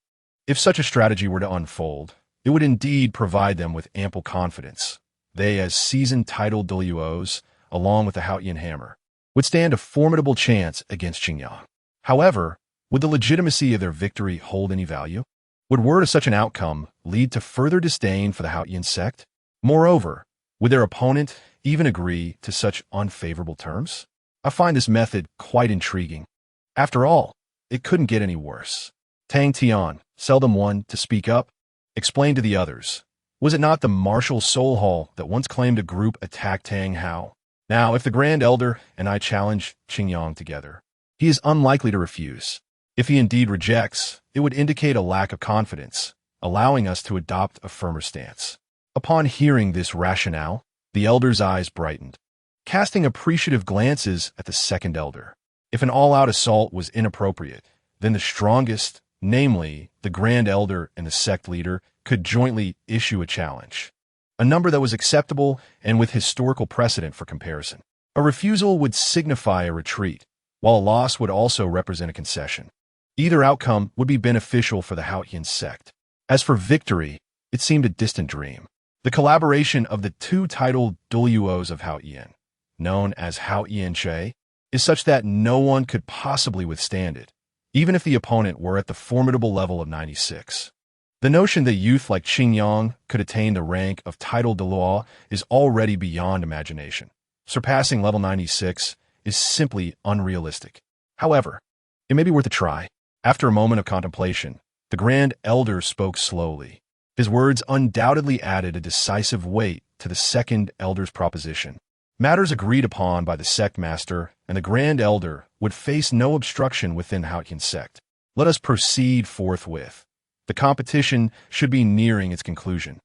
if such a strategy were to unfold, it would indeed provide them with ample confidence. They, as seasoned titled Douluos, along with the Haotian hammer, would stand a formidable chance against Xingyang. However, would the legitimacy of their victory hold any value? Would word of such an outcome lead to further disdain for the Haotian sect? Moreover, would their opponent even agree to such unfavorable terms? I find this method quite intriguing. After all, it couldn't get any worse. Tang Tian, seldom one to speak up, explained to the others. Was it not the martial Soul Hall that once claimed a group attacked Tang Hao? Now, if the Grand Elder and I challenge Xingyang together, he is unlikely to refuse. If he indeed rejects, it would indicate a lack of confidence, allowing us to adopt a firmer stance. Upon hearing this rationale, the Elder's eyes brightened, casting appreciative glances at the Second Elder. If an all-out assault was inappropriate, then the strongest, namely, the Grand Elder and the sect leader, could jointly issue a challenge, a number that was acceptable and with historical precedent for comparison. A refusal would signify a retreat, while a loss would also represent a concession. Either outcome would be beneficial for the Haotian sect. As for victory, it seemed a distant dream. The collaboration of the two titled Douluos of Haotian, known as Haotian Che, is such that no one could possibly withstand it, even if the opponent were at the formidable level of 96. The notion that youth like Xingyang could attain the rank of titled Dalu is already beyond imagination. Surpassing level 96 is simply unrealistic. However, it may be worth a try. After a moment of contemplation, the Grand Elder spoke slowly. His words undoubtedly added a decisive weight to the Second Elder's proposition. Matters agreed upon by the sect master and the Grand Elder would face no obstruction within Haotian sect. Let us proceed forthwith. The competition should be nearing its conclusion,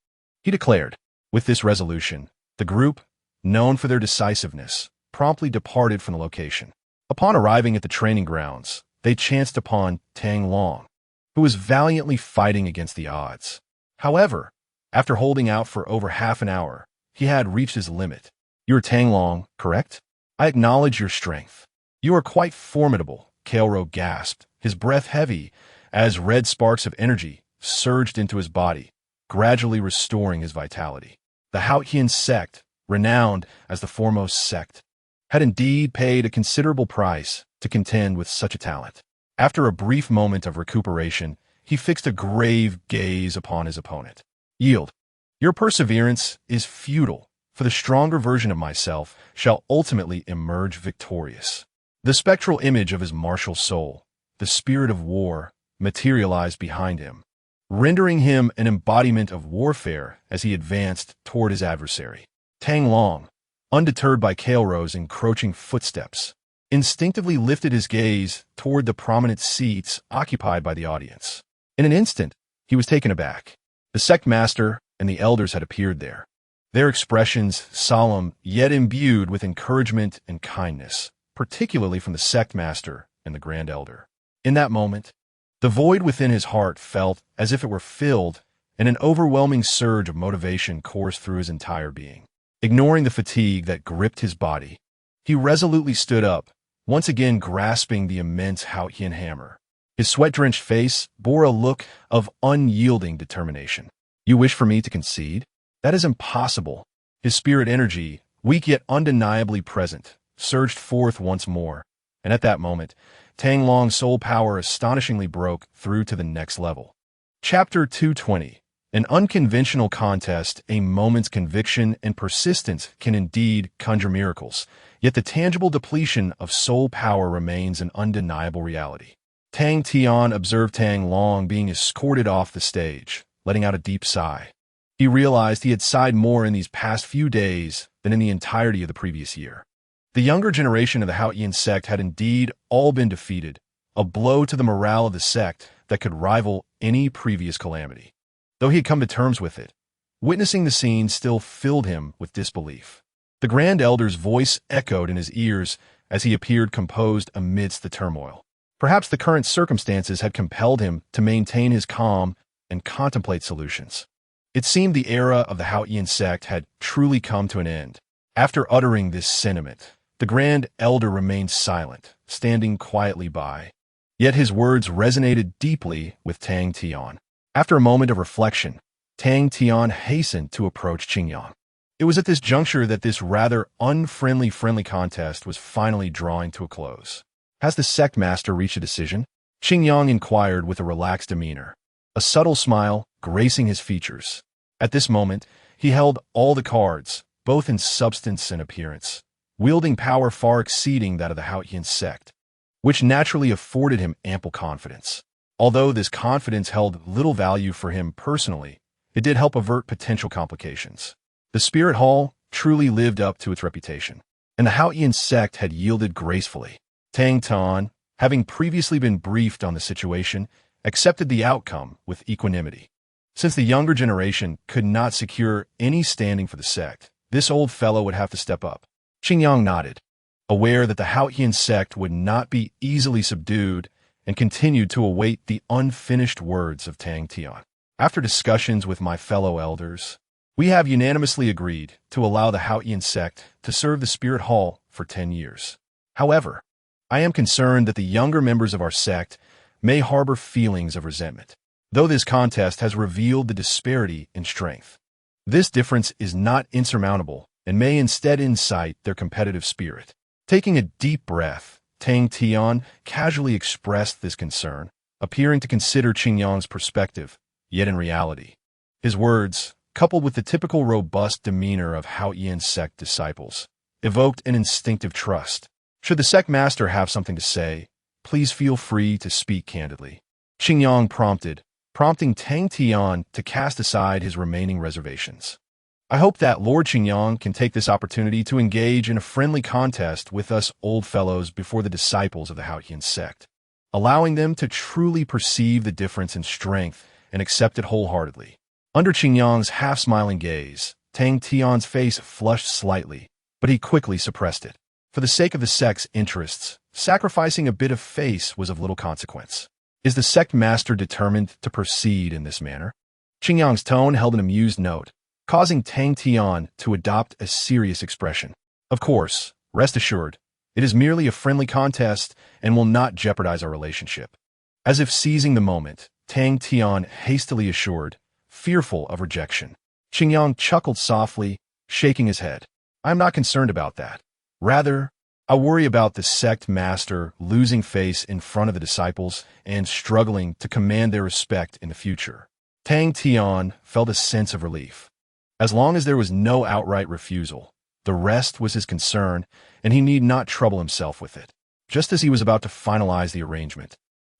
he declared. With this resolution, the group, known for their decisiveness, promptly departed from the location. Upon arriving at the training grounds, they chanced upon Tang Long, who was valiantly fighting against the odds. However, after holding out for over half an hour, he had reached his limit. You are Tang Long, correct? I acknowledge your strength. You are quite formidable, Kaoro gasped, his breath heavy, as red sparks of energy surged into his body, gradually restoring his vitality. The Haotian sect, renowned as the foremost sect, had indeed paid a considerable price to contend with such a talent. After a brief moment of recuperation, he fixed a grave gaze upon his opponent. Yield. Your perseverance is futile, for the stronger version of myself shall ultimately emerge victorious. The spectral image of his martial soul, the spirit of war, materialized behind him, rendering him an embodiment of warfare as he advanced toward his adversary. Tang Long, undeterred by Kaoro's encroaching footsteps, instinctively lifted his gaze toward the prominent seats occupied by the audience. In an instant, he was taken aback. The sect master and the elders had appeared there, their expressions solemn yet imbued with encouragement and kindness, particularly from the sect master and the Grand Elder. In that moment, the void within his heart felt as if it were filled, and an overwhelming surge of motivation coursed through his entire being. Ignoring the fatigue that gripped his body, he resolutely stood up, once again grasping the immense Haotian hammer. His sweat-drenched face bore a look of unyielding determination. You wish for me to concede? That is impossible. His spirit energy, weak yet undeniably present, surged forth once more, and at that moment, Tang Long's soul power astonishingly broke through to the next level. Chapter 220. An unconventional contest, a moment's conviction and persistence can indeed conjure miracles, yet the tangible depletion of soul power remains an undeniable reality. Tang Tian observed Tang Long being escorted off the stage, letting out a deep sigh. He realized he had sighed more in these past few days than in the entirety of the previous year. The younger generation of the Haotian sect had indeed all been defeated, a blow to the morale of the sect that could rival any previous calamity. Though he had come to terms with it, witnessing the scene still filled him with disbelief. The Grand Elder's voice echoed in his ears as he appeared composed amidst the turmoil. Perhaps the current circumstances had compelled him to maintain his calm and contemplate solutions. It seemed the era of the Haotian sect had truly come to an end. After uttering this sentiment, the Grand Elder remained silent, standing quietly by. Yet his words resonated deeply with Tang Tian. After a moment of reflection, Tang Tian hastened to approach Qingyang. It was at this juncture that this rather unfriendly contest was finally drawing to a close. Has the sect master reached a decision? Qingyang inquired with a relaxed demeanor, a subtle smile gracing his features. At this moment, he held all the cards, both in substance and appearance, wielding power far exceeding that of the Haotian sect, which naturally afforded him ample confidence. Although this confidence held little value for him personally, it did help avert potential complications. The Spirit Hall truly lived up to its reputation, and the Haotian sect had yielded gracefully. Tang Tian, having previously been briefed on the situation, accepted the outcome with equanimity. Since the younger generation could not secure any standing for the sect, this old fellow would have to step up. Qingyang nodded, aware that the Haotian sect would not be easily subdued, and continued to await the unfinished words of Tang Tian. After discussions with my fellow elders, we have unanimously agreed to allow the Haotian sect to serve the Spirit Hall for 10 years. However, I am concerned that the younger members of our sect may harbor feelings of resentment. Though this contest has revealed the disparity in strength, this difference is not insurmountable and may instead incite their competitive spirit. Taking a deep breath, Tang Tian casually expressed this concern, appearing to consider Qingyang's perspective, yet in reality, his words, coupled with the typical robust demeanor of Haotian sect disciples, evoked an instinctive trust. Should the sect master have something to say, please feel free to speak candidly. Qingyang prompting Tang Tian to cast aside his remaining reservations. I hope that Lord Qingyang can take this opportunity to engage in a friendly contest with us old fellows before the disciples of the Haotian sect, allowing them to truly perceive the difference in strength and accept it wholeheartedly. Under Qingyang's half-smiling gaze, Tang Tian's face flushed slightly, but he quickly suppressed it. For the sake of the sect's interests, sacrificing a bit of face was of little consequence. Is the sect master determined to proceed in this manner? Qingyang's tone held an amused note, causing Tang Tian to adopt a serious expression. Of course, rest assured, it is merely a friendly contest and will not jeopardize our relationship. As if seizing the moment, Tang Tian hastily assured, fearful of rejection. Qingyang chuckled softly, shaking his head. I am not concerned about that. Rather, I worry about the sect master losing face in front of the disciples and struggling to command their respect in the future. Tang Tian felt a sense of relief. As long as there was no outright refusal, the rest was his concern, and he need not trouble himself with it. Just as he was about to finalize the arrangement,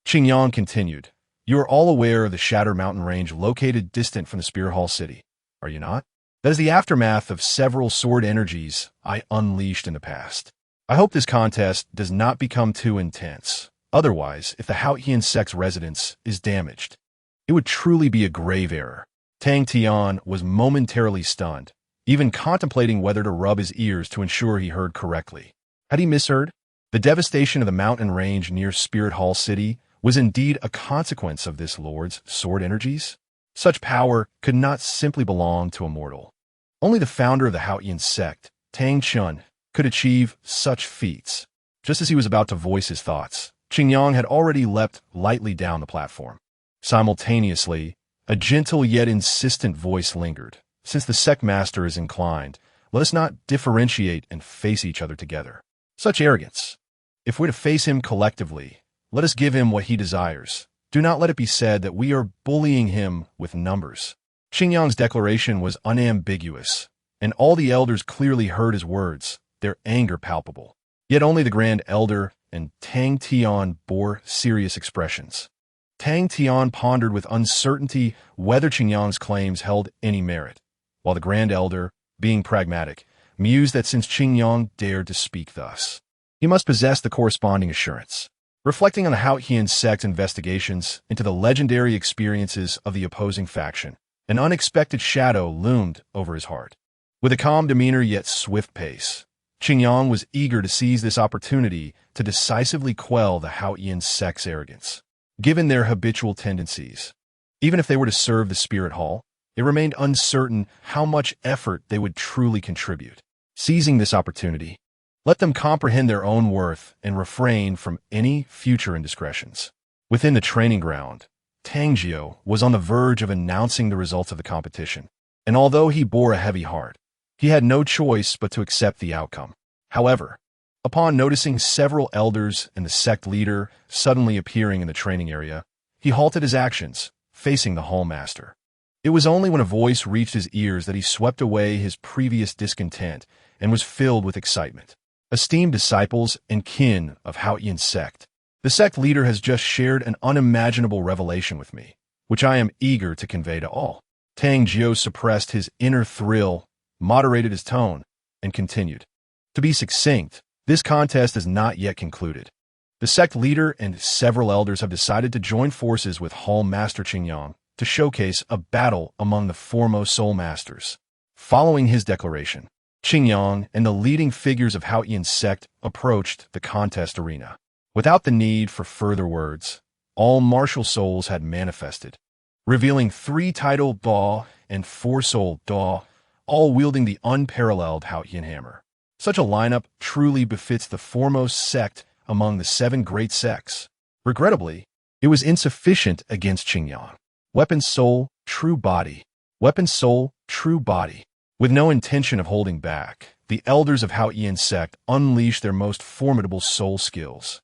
Qingyang continued, You are all aware of the Shatter Mountain Range located distant from the Spirit Hall City, are you not? That is the aftermath of several sword energies I unleashed in the past. I hope this contest does not become too intense. Otherwise, if the Haotian sect's residence is damaged, it would truly be a grave error. Tang Tian was momentarily stunned, even contemplating whether to rub his ears to ensure he heard correctly. Had he misheard? The devastation of the mountain range near Spirit Hall City was indeed a consequence of this lord's sword energies. Such power could not simply belong to a mortal. Only the founder of the Haotian sect, Tang Chun, could achieve such feats. Just as he was about to voice his thoughts, Qingyang had already leapt lightly down the platform. Simultaneously, a gentle yet insistent voice lingered. Since the sect master is inclined, let us not differentiate and face each other together. Such arrogance. If we're to face him collectively, let us give him what he desires. Do not let it be said that we are bullying him with numbers. Qingyang's declaration was unambiguous, and all the elders clearly heard his words, their anger palpable. Yet only the Grand Elder and Tang Tian bore serious expressions. Tang Tian pondered with uncertainty whether Qingyang's claims held any merit, while the Grand Elder, being pragmatic, mused that since Qingyang dared to speak thus, he must possess the corresponding assurance. Reflecting on Hao Qian's sect investigations into the legendary experiences of the opposing faction, an unexpected shadow loomed over his heart. With a calm demeanor yet swift pace, Qingyang was eager to seize this opportunity to decisively quell the Hao Qian sect's arrogance. Given their habitual tendencies, even if they were to serve the Spirit Hall, it remained uncertain how much effort they would truly contribute. Seizing this opportunity, let them comprehend their own worth and refrain from any future indiscretions. Within the training ground, Tang Jiu was on the verge of announcing the results of the competition, and although he bore a heavy heart, he had no choice but to accept the outcome. However, upon noticing several elders and the sect leader suddenly appearing in the training area, he halted his actions, facing the hallmaster. It was only when a voice reached his ears that he swept away his previous discontent and was filled with excitement. Esteemed disciples and kin of Hao Qian's sect, the sect leader has just shared an unimaginable revelation with me, which I am eager to convey to all. Tang Jiu suppressed his inner thrill, moderated his tone, and continued. To be succinct, this contest is not yet concluded. The sect leader and several elders have decided to join forces with Hall Master Qingyang to showcase a battle among the foremost soul masters. Following his declaration, Qingyang and the leading figures of Hao Qian's sect approached the contest arena. Without the need for further words, all martial souls had manifested, revealing 3 title Da and 4 soul Da, all wielding the unparalleled Hao Qian hammer. Such a lineup truly befits the foremost sect among the 7 great sects. Regrettably, it was insufficient against Qingyang. Weapon soul, true body. Weapon soul, true body. With no intention of holding back, the elders of Hao Qian's sect unleashed their most formidable soul skills.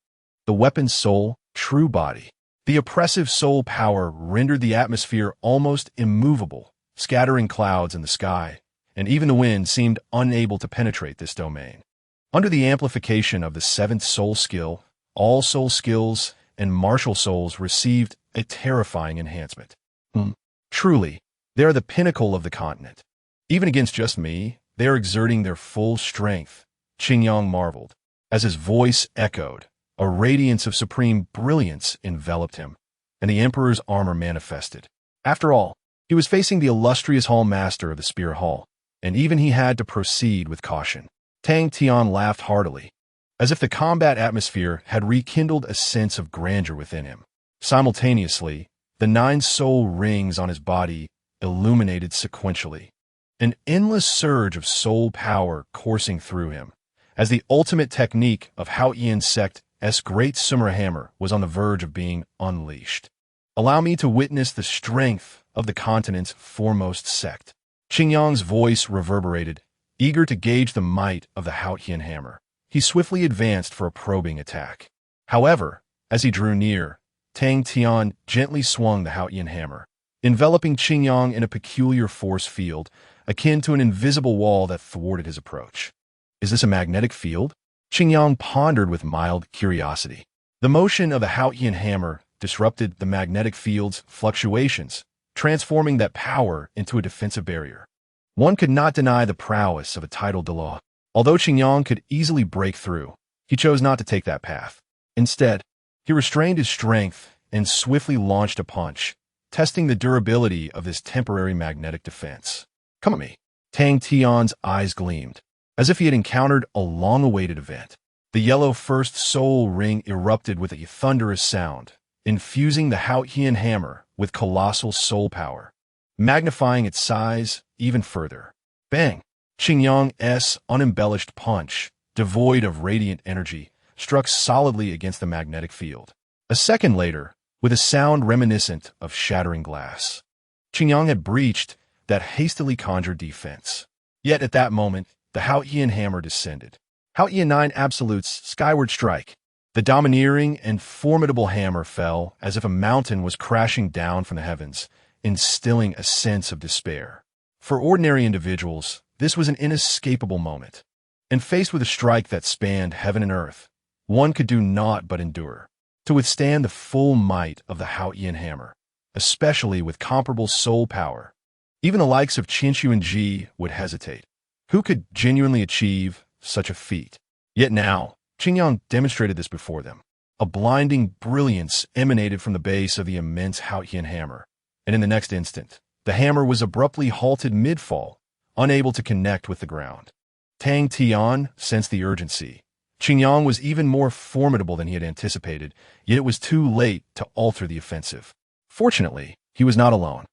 The weapon soul, true body. The oppressive soul power rendered the atmosphere almost immovable, scattering clouds in the sky, and even the wind seemed unable to penetrate this domain. Under the amplification of the 7th soul skill, all soul skills and martial souls received a terrifying enhancement. Truly, they are the pinnacle of the continent. Even against just me, they are exerting their full strength, Qingyang marveled. As his voice echoed, a radiance of supreme brilliance enveloped him, and the Emperor's armor manifested. After all, he was facing the illustrious Hall Master of the Spear Hall, and even he had to proceed with caution. Tang Tian laughed heartily, as if the combat atmosphere had rekindled a sense of grandeur within him. Simultaneously, the 9 soul rings on his body illuminated sequentially, an endless surge of soul power coursing through him, as the ultimate technique of Hao Qian's sect's great Sumer hammer was on the verge of being unleashed. Allow me to witness the strength of the continent's foremost sect. Qingyang's voice reverberated, eager to gauge the might of the Hao Qian hammer. He swiftly advanced for a probing attack. However, as he drew near, Tang Tian gently swung the Hao Qian hammer, enveloping Qingyang in a peculiar force field, akin to an invisible wall that thwarted his approach. Is this a magnetic field? Qingyang pondered with mild curiosity. The motion of the Hao Qian hammer disrupted the magnetic field's fluctuations, transforming that power into a defensive barrier. One could not deny the prowess of a titled Dalu. Although Qingyang could easily break through, he chose not to take that path. Instead, he restrained his strength and swiftly launched a punch, testing the durability of this temporary magnetic defense. Come at me. Tang Tian's eyes gleamed, as if he had encountered a long-awaited event. The yellow first soul ring erupted with a thunderous sound, infusing the Hao Qian hammer with colossal soul power, magnifying its size even further. Bang! Qingyang's unembellished punch, devoid of radiant energy, struck solidly against the magnetic field. A second later, with a sound reminiscent of shattering glass, Qingyang had breached that hastily conjured defense. Yet at that moment, the Hao Qian hammer descended. Hao Qian 9 Absolute's skyward strike. The domineering and formidable hammer fell as if a mountain was crashing down from the heavens, instilling a sense of despair. For ordinary individuals, this was an inescapable moment. And faced with a strike that spanned heaven and earth, one could do naught but endure. To withstand the full might of the Haotian hammer, especially with comparable soul power, even the likes of Qinshu and Ji would hesitate. Who could genuinely achieve such a feat? Yet now, Qingyang demonstrated this before them. A blinding brilliance emanated from the base of the immense Haotian hammer, and in the next instant, the hammer was abruptly halted mid-fall, unable to connect with the ground. Tang Tian sensed the urgency. Qingyang was even more formidable than he had anticipated, yet it was too late to alter the offensive. Fortunately, he was not alone.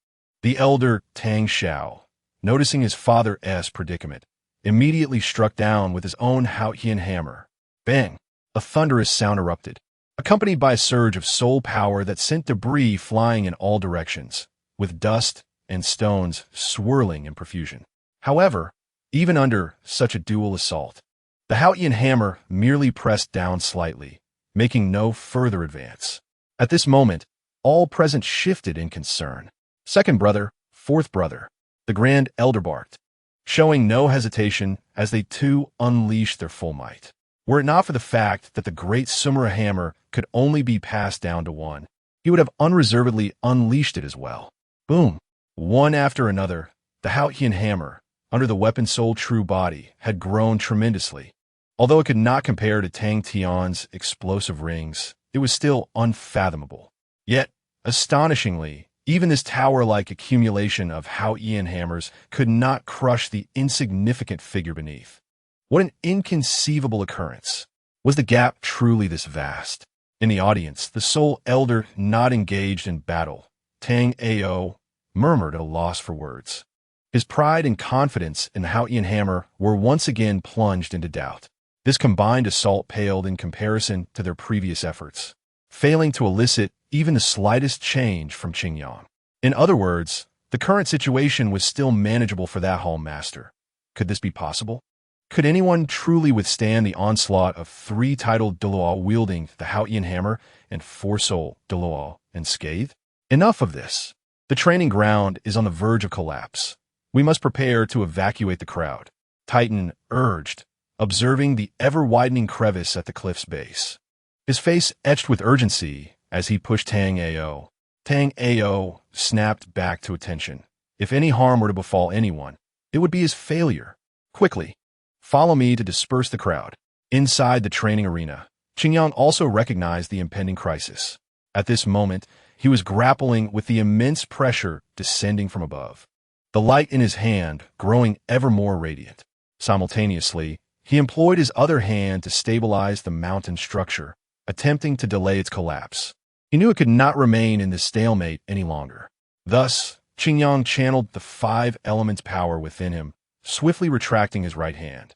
The elder Tang Xiao, noticing his father's predicament, immediately struck down with his own Haotian hammer. Bang! A thunderous sound erupted, accompanied by a surge of soul power that sent debris flying in all directions, with dust and stones swirling in profusion. However, even under such a dual assault, the Haotian hammer merely pressed down slightly, making no further advance. At this moment, all present shifted in concern. Second brother, fourth brother, the grand elder barked, showing no hesitation as they too unleashed their full might. Were it not for the fact that the great Sumera hammer could only be passed down to one, he would have unreservedly unleashed it as well. Boom! One after another, the Haotian hammer, under the weapon soul true body, had grown tremendously. Although it could not compare to Tang Tian's explosive rings, it was still unfathomable. Yet, astonishingly, even this tower-like accumulation of Haotian hammers could not crush the insignificant figure beneath. What an inconceivable occurrence! Was the gap truly this vast? In the audience, the sole elder not engaged in battle, Tang Ao, murmured at a loss for words. His pride and confidence in the Haotian hammer were once again plunged into doubt. This combined assault paled in comparison to their previous efforts, failing to elicit even the slightest change from Qingyang. In other words, the current situation was still manageable for that hall master. Could this be possible? Could anyone truly withstand the onslaught of three-titled Douluo wielding the Haotian hammer and four-soul Douluo unscathed? Enough of this. The training ground is on the verge of collapse. We must prepare to evacuate the crowd, Titan urged, observing the ever-widening crevice at the cliff's base. His face etched with urgency as he pushed Tang Ao. Tang Ao snapped back to attention. If any harm were to befall anyone, it would be his failure. Quickly, follow me to disperse the crowd. Inside the training arena, Qingyang also recognized the impending crisis. At this moment, he was grappling with the immense pressure descending from above, the light in his hand growing ever more radiant. Simultaneously, he employed his other hand to stabilize the mountain structure, attempting to delay its collapse. He knew it could not remain in this stalemate any longer. Thus, Qingyang channeled the five elements' power within him, swiftly retracting his right hand.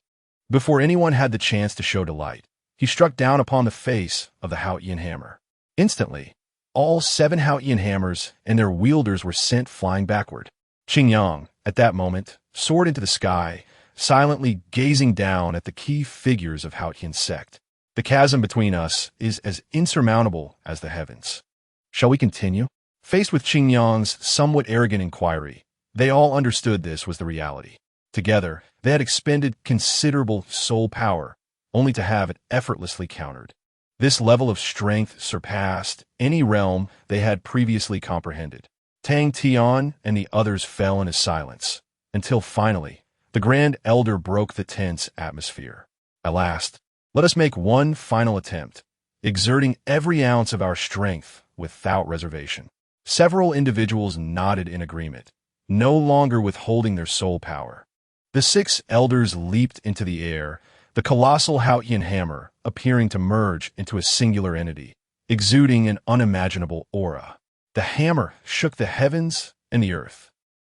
Before anyone had the chance to show delight, he struck down upon the face of the Haotian hammer. Instantly, all 7 Haotian hammers and their wielders were sent flying backward. Qingyang, at that moment, soared into the sky, silently gazing down at the key figures of Haotian's sect. The chasm between us is as insurmountable as the heavens. Shall we continue? Faced with Qingyang's somewhat arrogant inquiry, they all understood this was the reality. Together, they had expended considerable soul power, only to have it effortlessly countered. This level of strength surpassed any realm they had previously comprehended. Tang Tian and the others fell into silence, until finally, the Grand Elder broke the tense atmosphere. At last, let us make one final attempt, exerting every ounce of our strength without reservation. Several individuals nodded in agreement, no longer withholding their soul power. The 6 elders leaped into the air, the colossal Haotian hammer appearing to merge into a singular entity, exuding an unimaginable aura. The hammer shook the heavens and the earth,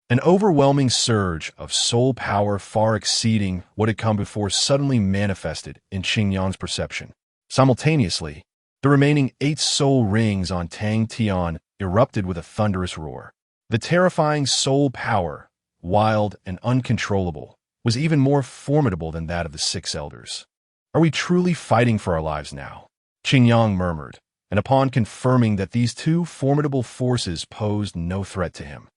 an overwhelming surge of soul power far exceeding what had come before suddenly manifested in Qingyang's perception. Simultaneously, the remaining 8 soul rings on Tang Tian erupted with a thunderous roar. The terrifying soul power, wild and uncontrollable, was even more formidable than that of the 6 elders. Are we truly fighting for our lives now? Qingyang murmured, and upon confirming that these two formidable forces posed no threat to him,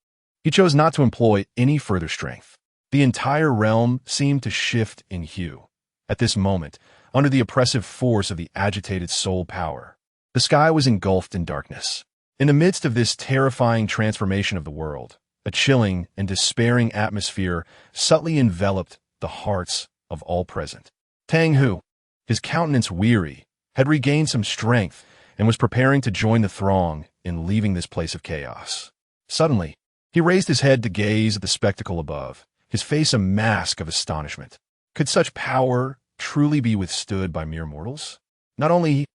he chose not to employ any further strength. The entire realm seemed to shift in hue. At this moment, under the oppressive force of the agitated soul power, the sky was engulfed in darkness. In the midst of this terrifying transformation of the world, a chilling and despairing atmosphere subtly enveloped the hearts of all present. Tang Hu, his countenance weary, had regained some strength and was preparing to join the throng in leaving this place of chaos. Suddenly, he raised his head to gaze at the spectacle above, his face a mask of astonishment. Could such power truly be withstood by mere mortals? Not only he,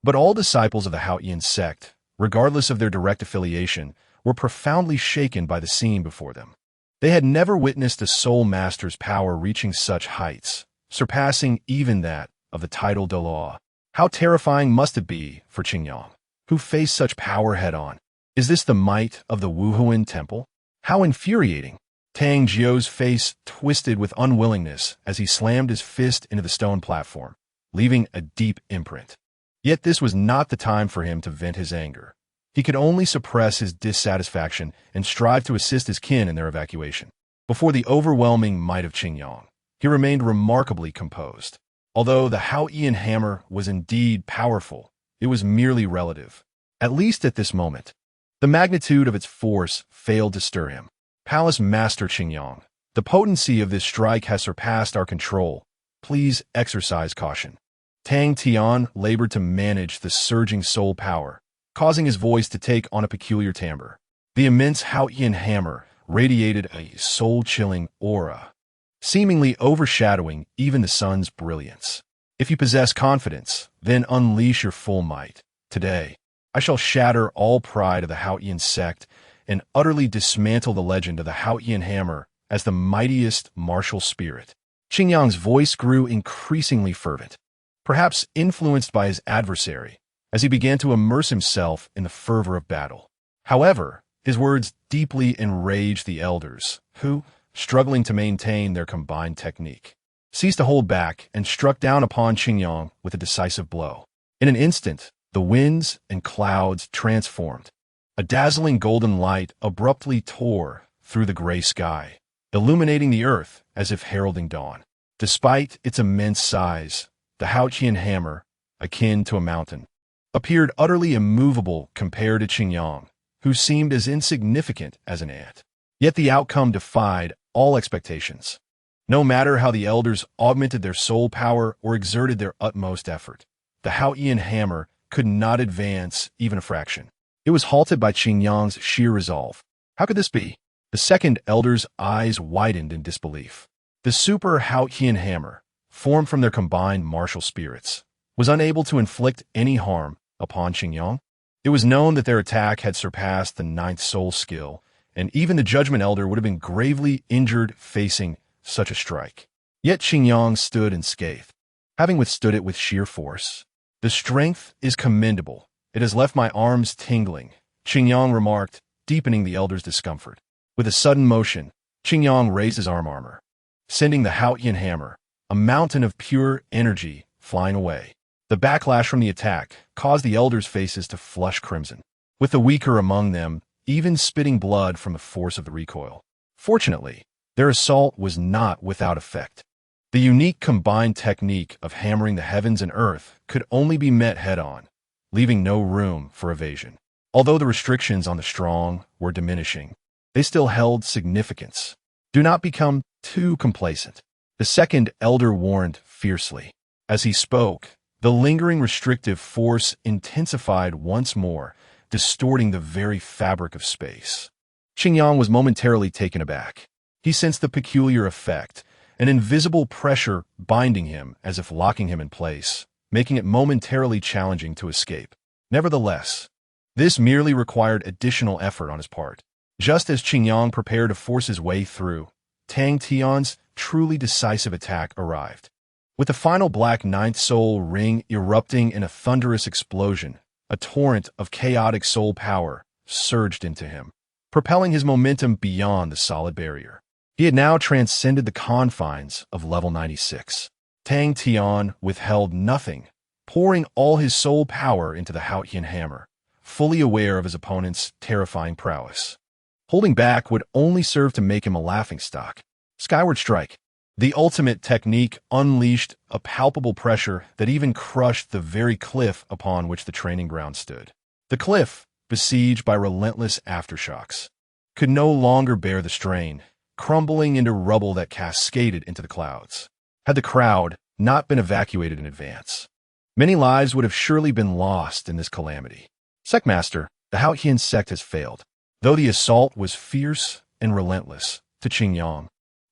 but all disciples of the Haotian sect, regardless of their direct affiliation, were profoundly shaken by the scene before them. They had never witnessed a soul master's power reaching such heights, surpassing even that of the titled Douluo. How terrifying must it be for Qingyang, who faced such power head-on? Is this the might of the Wuhuan temple? How infuriating! Tang Jiu's face twisted with unwillingness as he slammed his fist into the stone platform, leaving a deep imprint. Yet this was not the time for him to vent his anger. He could only suppress his dissatisfaction and strive to assist his kin in their evacuation. Before the overwhelming might of Qingyang, he remained remarkably composed. Although the Haotian hammer was indeed powerful, it was merely relative. At least at this moment, the magnitude of its force failed to stir him. Palace Master Qingyang, the potency of this strike has surpassed our control. Please exercise caution. Tang Tian labored to manage the surging soul power, causing his voice to take on a peculiar timbre. The immense Haotian hammer radiated a soul-chilling aura, seemingly overshadowing even the sun's brilliance. If you possess confidence, then unleash your full might. Today, I shall shatter all pride of the Haotian sect and utterly dismantle the legend of the Haotian hammer as the mightiest martial spirit. Qingyang's voice grew increasingly fervent, perhaps influenced by his adversary, as he began to immerse himself in the fervor of battle. However, his words deeply enraged the elders, who, struggling to maintain their combined technique, ceased to hold back and struck down upon Qingyang with a decisive blow. In an instant, the winds and clouds transformed. A dazzling golden light abruptly tore through the gray sky, illuminating the earth as if heralding dawn. Despite its immense size, the Haotian hammer, akin to a mountain, appeared utterly immovable compared to Qingyang, who seemed as insignificant as an ant. Yet the outcome defied all expectations. No matter how the elders augmented their soul power or exerted their utmost effort, the Haotian hammer could not advance even a fraction. It was halted by Qingyang's sheer resolve. How could this be? The second elder's eyes widened in disbelief. The super Haotian hammer, formed from their combined martial spirits, was unable to inflict any harm upon Qingyang. It was known that their attack had surpassed the ninth soul skill, and even the Judgment Elder would have been gravely injured facing such a strike. Yet Qingyang stood unscathed, having withstood it with sheer force. The strength is commendable. It has left my arms tingling, Qingyang remarked, deepening the elder's discomfort. With a sudden motion, Qingyang raised his armor, sending the Haotian hammer, a mountain of pure energy, flying away. The backlash from the attack caused the elders' faces to flush crimson, with the weaker among them even spitting blood from the force of the recoil. Fortunately, their assault was not without effect. The unique combined technique of hammering the heavens and earth could only be met head-on, leaving no room for evasion. Although the restrictions on the strong were diminishing, they still held significance. Do not become too complacent, the second elder warned fiercely. As he spoke, the lingering restrictive force intensified once more, distorting the very fabric of space. Qingyang was momentarily taken aback. He sensed the peculiar effect, an invisible pressure binding him as if locking him in place, making it momentarily challenging to escape. Nevertheless, this merely required additional effort on his part. Just as Qingyang prepared to force his way through, Tang Tian's truly decisive attack arrived. With the final black ninth soul ring erupting in a thunderous explosion, a torrent of chaotic soul power surged into him, propelling his momentum beyond the solid barrier. He had now transcended the confines of level 96. Tang Tian withheld nothing, pouring all his soul power into the Haotian hammer, fully aware of his opponent's terrifying prowess. Holding back would only serve to make him a laughingstock. Skyward Strike. The ultimate technique unleashed a palpable pressure that even crushed the very cliff upon which the training ground stood. The cliff, besieged by relentless aftershocks, could no longer bear the strain, crumbling into rubble that cascaded into the clouds. Had the crowd not been evacuated in advance, many lives would have surely been lost in this calamity. Sectmaster, the Haotian sect has failed. Though the assault was fierce and relentless to Qingyang,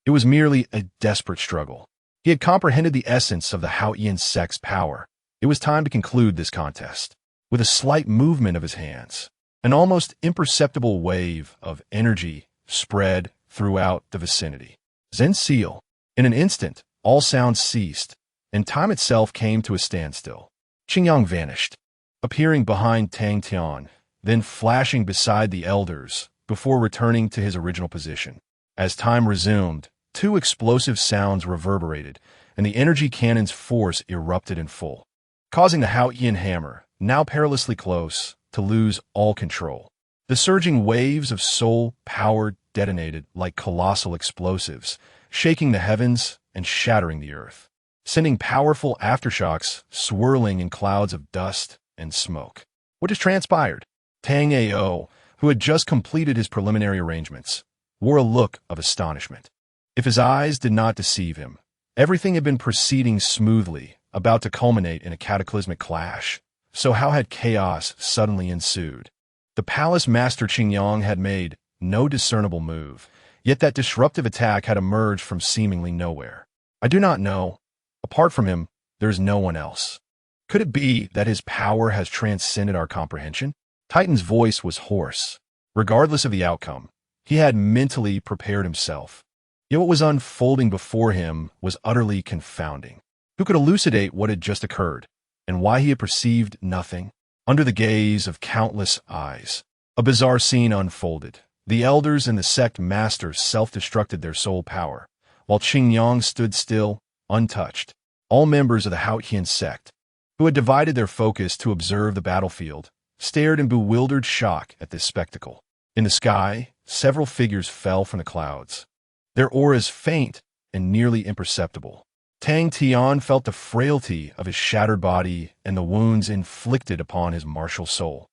it was merely a desperate struggle. He had comprehended the essence of the Haotian sect's power. It was time to conclude this contest. With a slight movement of his hands, an almost imperceptible wave of energy spread throughout the vicinity. Zen seal. In an instant, all sounds ceased, and time itself came to a standstill. Qingyang vanished, appearing behind Tang Tian, then flashing beside the elders before returning to his original position. As time resumed, two explosive sounds reverberated, and the energy cannon's force erupted in full, causing the Haotian hammer, now perilously close, to lose all control. The surging waves of soul power detonated like colossal explosives, shaking the heavens and shattering the earth, sending powerful aftershocks swirling in clouds of dust and smoke. What has transpired? Tang Ao, who had just completed his preliminary arrangements, wore a look of astonishment. If his eyes did not deceive him, everything had been proceeding smoothly, about to culminate in a cataclysmic clash. So how had chaos suddenly ensued? The palace master Qingyang had made no discernible move, yet that disruptive attack had emerged from seemingly nowhere. I do not know. Apart from him, there is no one else. Could it be that his power has transcended our comprehension? Titan's voice was hoarse. Regardless of the outcome, he had mentally prepared himself. Yet what was unfolding before him was utterly confounding. Who could elucidate what had just occurred, and why he had perceived nothing? Under the gaze of countless eyes, a bizarre scene unfolded. The elders and the sect masters self-destructed their soul power, while Qingyang stood still, untouched. All members of the Haotian sect, who had divided their focus to observe the battlefield, stared in bewildered shock at this spectacle. In the sky, several figures fell from the clouds, their auras faint and nearly imperceptible. Tang Tian felt the frailty of his shattered body and the wounds inflicted upon his martial soul.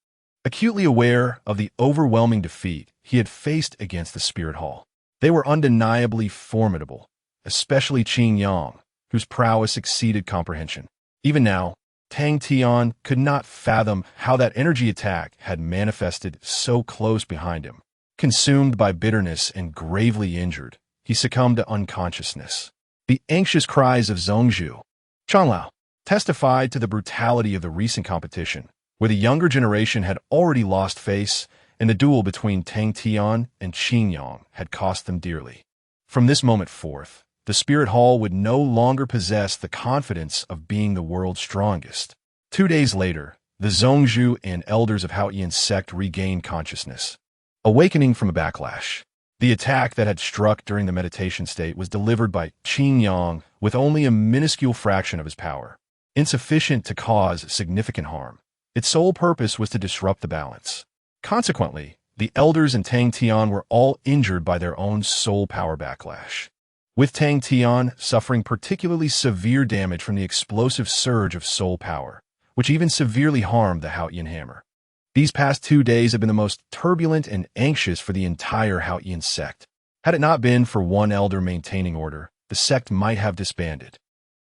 Acutely aware of the overwhelming defeat he had faced against the Spirit Hall, they were undeniably formidable, especially Qingyang, whose prowess exceeded comprehension. Even now, Tang Tian could not fathom how that energy attack had manifested so close behind him. Consumed by bitterness and gravely injured, he succumbed to unconsciousness. The anxious cries of Zhongzhu, Changlao, testified to the brutality of the recent competition, where the younger generation had already lost face, and the duel between Tang Tian and Qingyang had cost them dearly. From this moment forth, the Spirit Hall would no longer possess the confidence of being the world's strongest. 2 days later, the Zhongzhu and elders of Haotian sect regained consciousness, awakening from a backlash. The attack that had struck during the meditation state was delivered by Qingyang with only a minuscule fraction of his power, insufficient to cause significant harm. Its sole purpose was to disrupt the balance. Consequently, the elders and Tang Tian were all injured by their own soul power backlash, with Tang Tian suffering particularly severe damage from the explosive surge of soul power, which even severely harmed the Haotian hammer. These past 2 days have been the most turbulent and anxious for the entire Haotian sect. Had it not been for one elder maintaining order, the sect might have disbanded.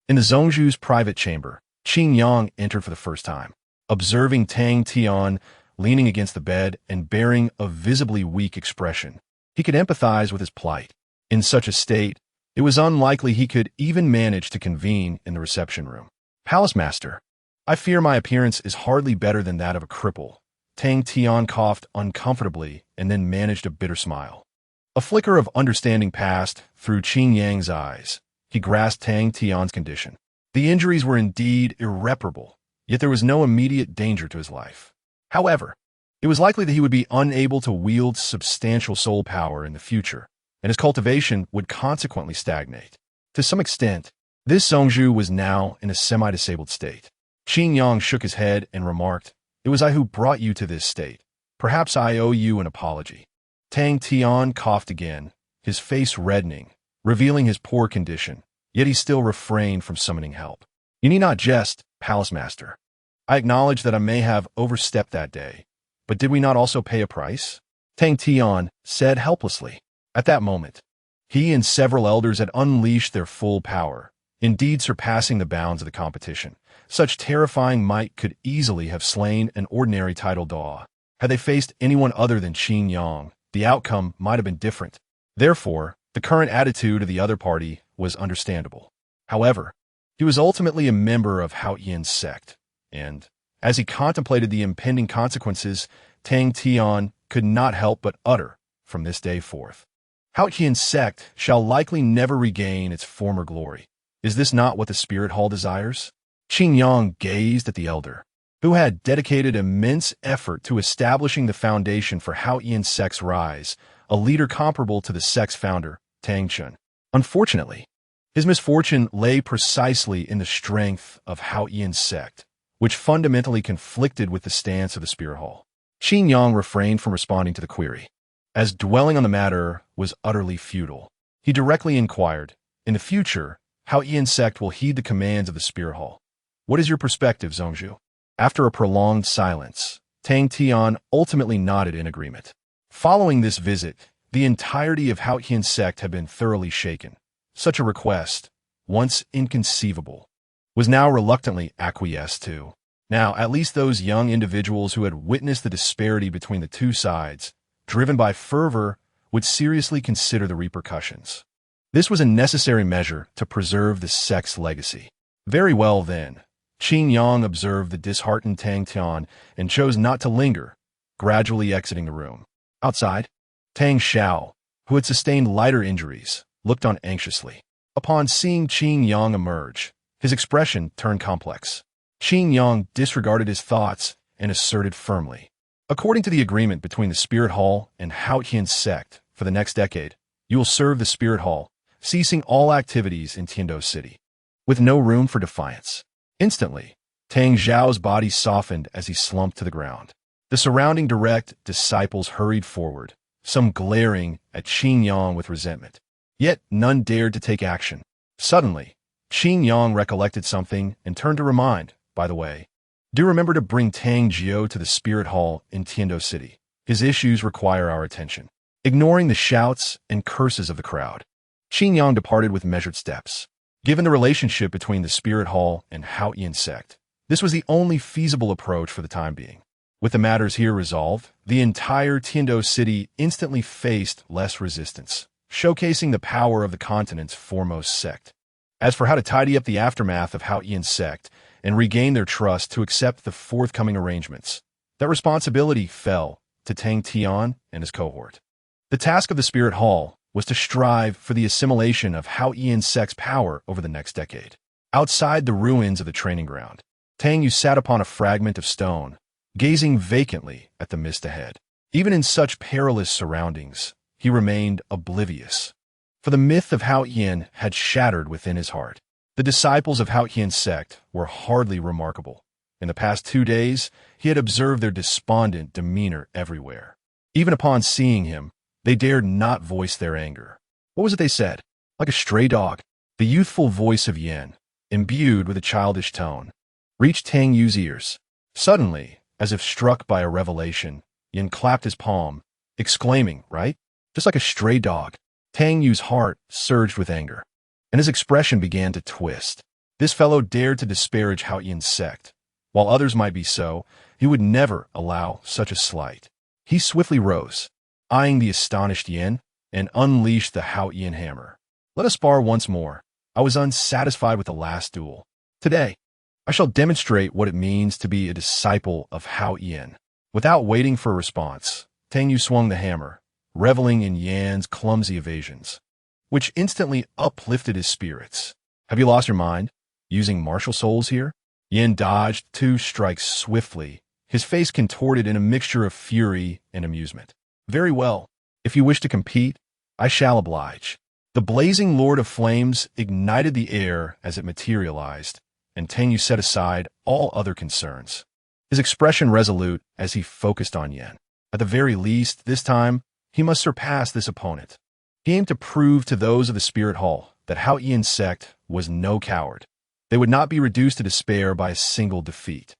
In the Zhongzhu's private chamber, Qingyang entered for the first time, observing Tang Tian leaning against the bed and bearing a visibly weak expression. He could empathize with his plight. In such a state, it was unlikely he could even manage to convene in the reception room. Palace Master, I fear my appearance is hardly better than that of a cripple. Tang Tian coughed uncomfortably and then managed a bitter smile. A flicker of understanding passed through Qingyang's eyes. He grasped Tang Tian's condition. The injuries were indeed irreparable, yet there was no immediate danger to his life. However, it was likely that he would be unable to wield substantial soul power in the future, and his cultivation would consequently stagnate. To some extent, this Zhongzhu was now in a semi-disabled state. Qin Yang shook his head and remarked, "It was I who brought you to this state. Perhaps I owe you an apology." Tang Tian coughed again, his face reddening, revealing his poor condition, yet he still refrained from summoning help. "You need not jest, Palace Master. I acknowledge that I may have overstepped that day, but did we not also pay a price?" Tang Tian said helplessly. At that moment, he and several elders had unleashed their full power, indeed surpassing the bounds of the competition. Such terrifying might could easily have slain an ordinary title Daw. Had they faced anyone other than Qin Yang, the outcome might have been different. Therefore, the current attitude of the other party was understandable. However, he was ultimately a member of Hao Yin's sect, and, as he contemplated the impending consequences, Tang Tian could not help but utter, from this day forth, "Hao Yin's sect shall likely never regain its former glory. Is this not what the Spirit Hall desires?" Qin Yang gazed at the elder, who had dedicated immense effort to establishing the foundation for Hao Yin's sect's rise, a leader comparable to the sect's founder, Tang Chun. Unfortunately, his misfortune lay precisely in the strength of Hao Yin's sect, which fundamentally conflicted with the stance of the Spirit Hall. Qin Yang refrained from responding to the query, as dwelling on the matter was utterly futile. He directly inquired, "In the future, Hao Yin's sect will heed the commands of the Spirit Hall. What is your perspective, Zhongzhu?" After a prolonged silence, Tang Tian ultimately nodded in agreement. Following this visit, the entirety of Hao Yin's sect had been thoroughly shaken. Such a request, once inconceivable, was now reluctantly acquiesced to. Now, at least those young individuals who had witnessed the disparity between the two sides, driven by fervor, would seriously consider the repercussions. This was a necessary measure to preserve the sect's legacy. Very well, then. Qin Yang observed the disheartened Tang Tian and chose not to linger, gradually exiting the room. Outside, Tang Xiao, who had sustained lighter injuries, looked on anxiously. Upon seeing Qin Yang emerge, his expression turned complex. Qin Yang disregarded his thoughts and asserted firmly, "According to the agreement between the Spirit Hall and Hao Yin's sect, for the next decade, you will serve the Spirit Hall, ceasing all activities in Tiando City, with no room for defiance." Instantly, Tang Xiao's body softened as he slumped to the ground. The surrounding direct disciples hurried forward, some glaring at Qin Yang with resentment. Yet none dared to take action. Suddenly, Qin Yang recollected something and turned to remind, "By the way, do remember to bring Tang Jiao to the Spirit Hall in Tiando City. His issues require our attention." Ignoring the shouts and curses of the crowd, Qin Yang departed with measured steps. Given the relationship between the Spirit Hall and Hao Yin's sect, this was the only feasible approach for the time being. With the matters here resolved, the entire Tiando City instantly faced less resistance, showcasing the power of the continent's foremost sect. As for how to tidy up the aftermath of Hao Yin's sect and regain their trust to accept the forthcoming arrangements, that responsibility fell to Tang Tian and his cohort. The task of the Spirit Hall was to strive for the assimilation of Hao Yin's sect's power over the next decade. Outside the ruins of the training ground, Tang Yu sat upon a fragment of stone, gazing vacantly at the mist ahead. Even in such perilous surroundings, he remained oblivious, for the myth of Hao Yin had shattered within his heart. The disciples of Hao Yin's sect were hardly remarkable. In the past 2 days, he had observed their despondent demeanor everywhere. Even upon seeing him, they dared not voice their anger. What was it they said? Like a stray dog, the youthful voice of Yin, imbued with a childish tone, reached Tang Yu's ears. Suddenly, as if struck by a revelation, Yin clapped his palm, exclaiming, "Right? Just like a stray dog." Tang Yu's heart surged with anger, and his expression began to twist. This fellow dared to disparage Hao Yin's sect. While others might be so, he would never allow such a slight. He swiftly rose, eyeing the astonished Yin, and unleashed the Hao Yin hammer. "Let us spar once more. I was unsatisfied with the last duel. Today, I shall demonstrate what it means to be a disciple of Hao Yin." Without waiting for a response, Tang Yu swung the hammer, reveling in Yan's clumsy evasions, which instantly uplifted his spirits. "Have you lost your mind? Using martial souls here?" Yin dodged 2 strikes swiftly, his face contorted in a mixture of fury and amusement. "Very well. If you wish to compete, I shall oblige." The blazing Lord of Flames ignited the air as it materialized, and Tenyu set aside all other concerns. His expression resolute as he focused on Yen. At the very least, this time, he must surpass this opponent. He aimed to prove to those of the Spirit Hall that Hao Yian's sect was no coward. They would not be reduced to despair by a single defeat.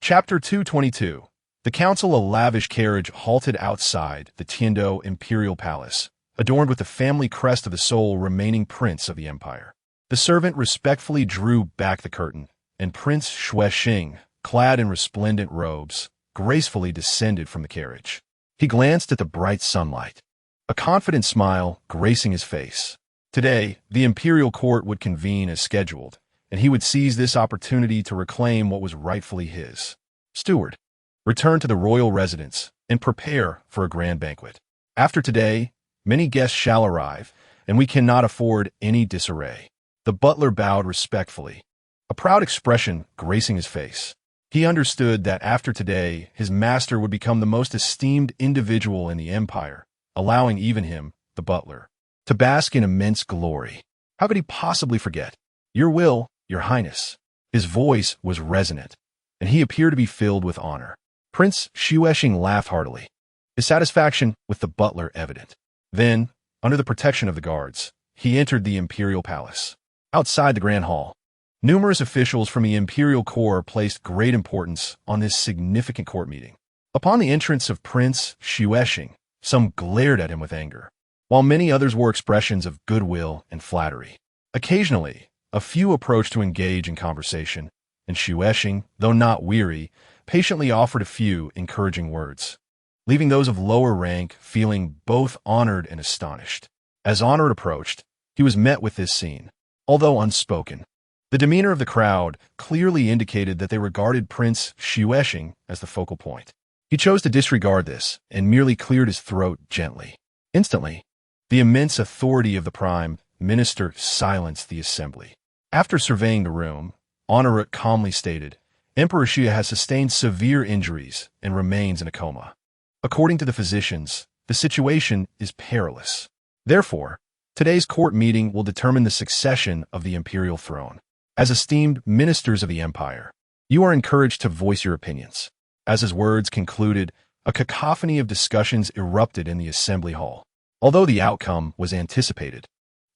Chapter 222. The council, a lavish carriage, halted outside the Tiando Imperial Palace, adorned with the family crest of the sole remaining prince of the empire. The servant respectfully drew back the curtain, and Prince Xuexing, clad in resplendent robes, gracefully descended from the carriage. He glanced at the bright sunlight, a confident smile gracing his face. Today, the imperial court would convene as scheduled, and he would seize this opportunity to reclaim what was rightfully his. Steward, return to the royal residence and prepare for a grand banquet. After today, many guests shall arrive, and we cannot afford any disarray. The butler bowed respectfully, a proud expression gracing his face. He understood that after today, his master would become the most esteemed individual in the empire, allowing even him, the butler, to bask in immense glory. How could he possibly forget? Your will, your highness. His voice was resonant, and he appeared to be filled with honor. Prince Xuexing laughed heartily, his satisfaction with the butler evident. Then, under the protection of the guards, he entered the imperial palace. Outside the grand hall, numerous officials from the imperial corps placed great importance on this significant court meeting. Upon the entrance of Prince Xuexing, some glared at him with anger, while many others wore expressions of goodwill and flattery. Occasionally, a few approached to engage in conversation, and Xuexing, though not weary, patiently offered a few encouraging words, leaving those of lower rank feeling both honored and astonished. As Honored approached, he was met with this scene. Although unspoken, the demeanor of the crowd clearly indicated that they regarded Prince Xuexing as the focal point. He chose to disregard this and merely cleared his throat gently. Instantly, the immense authority of the Prime Minister silenced the assembly. After surveying the room, Honorat calmly stated, Emperor Xia has sustained severe injuries and remains in a coma. According to the physicians, the situation is perilous. Therefore, today's court meeting will determine the succession of the imperial throne. As esteemed ministers of the empire, you are encouraged to voice your opinions. As his words concluded, a cacophony of discussions erupted in the assembly hall. Although the outcome was anticipated,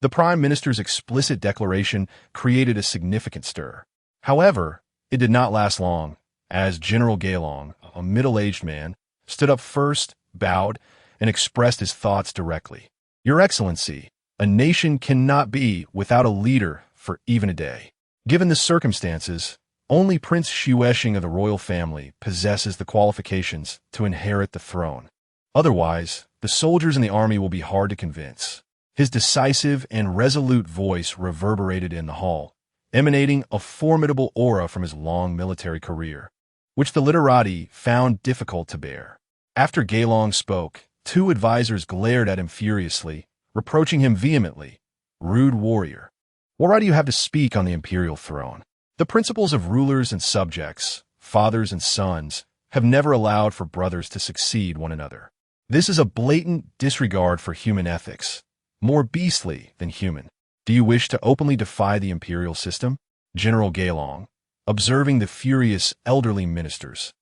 the Prime Minister's explicit declaration created a significant stir. However, it did not last long, as General Gailong, a middle-aged man, stood up first, bowed, and expressed his thoughts directly. Your Excellency, a nation cannot be without a leader for even a day. Given the circumstances, only Prince Xuexing of the royal family possesses the qualifications to inherit the throne. Otherwise, the soldiers in the army will be hard to convince. His decisive and resolute voice reverberated in the hall, emanating a formidable aura from his long military career, which the literati found difficult to bear. After Gailong spoke, two advisors glared at him furiously, reproaching him vehemently. Rude warrior, what right do you have to speak on the imperial throne? The principles of rulers and subjects, fathers and sons, have never allowed for brothers to succeed one another. This is a blatant disregard for human ethics, more beastly than human. Do you wish to openly defy the imperial system? General Gailong, observing the furious elderly ministers,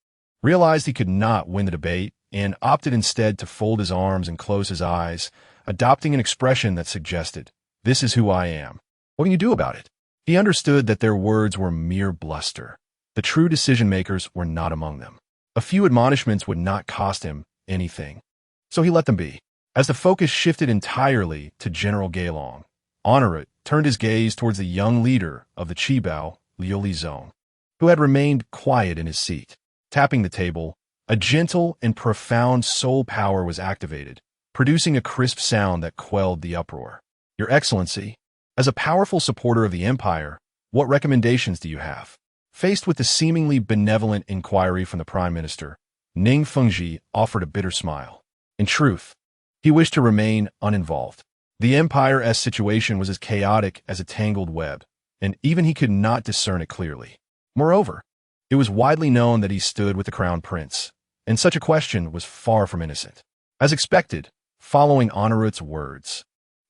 realized he could not win the debate and opted instead to fold his arms and close his eyes, adopting an expression that suggested, "This is who I am. What can you do about it?" He understood that their words were mere bluster. The true decision-makers were not among them. A few admonishments would not cost him anything, so he let them be. As the focus shifted entirely to General Gailong, Honorat turned his gaze towards the young leader of the Qibao, Liu Lizong, who had remained quiet in his seat. Tapping the table, a gentle and profound soul power was activated, producing a crisp sound that quelled the uproar. Your Excellency, as a powerful supporter of the empire, what recommendations do you have? Faced with the seemingly benevolent inquiry from the Prime Minister, Ning Fengji offered a bitter smile. In truth, he wished to remain uninvolved. The empire's situation was as chaotic as a tangled web, and even he could not discern it clearly. Moreover, it was widely known that he stood with the crown prince, and such a question was far from innocent. As expected, following Honorat's words,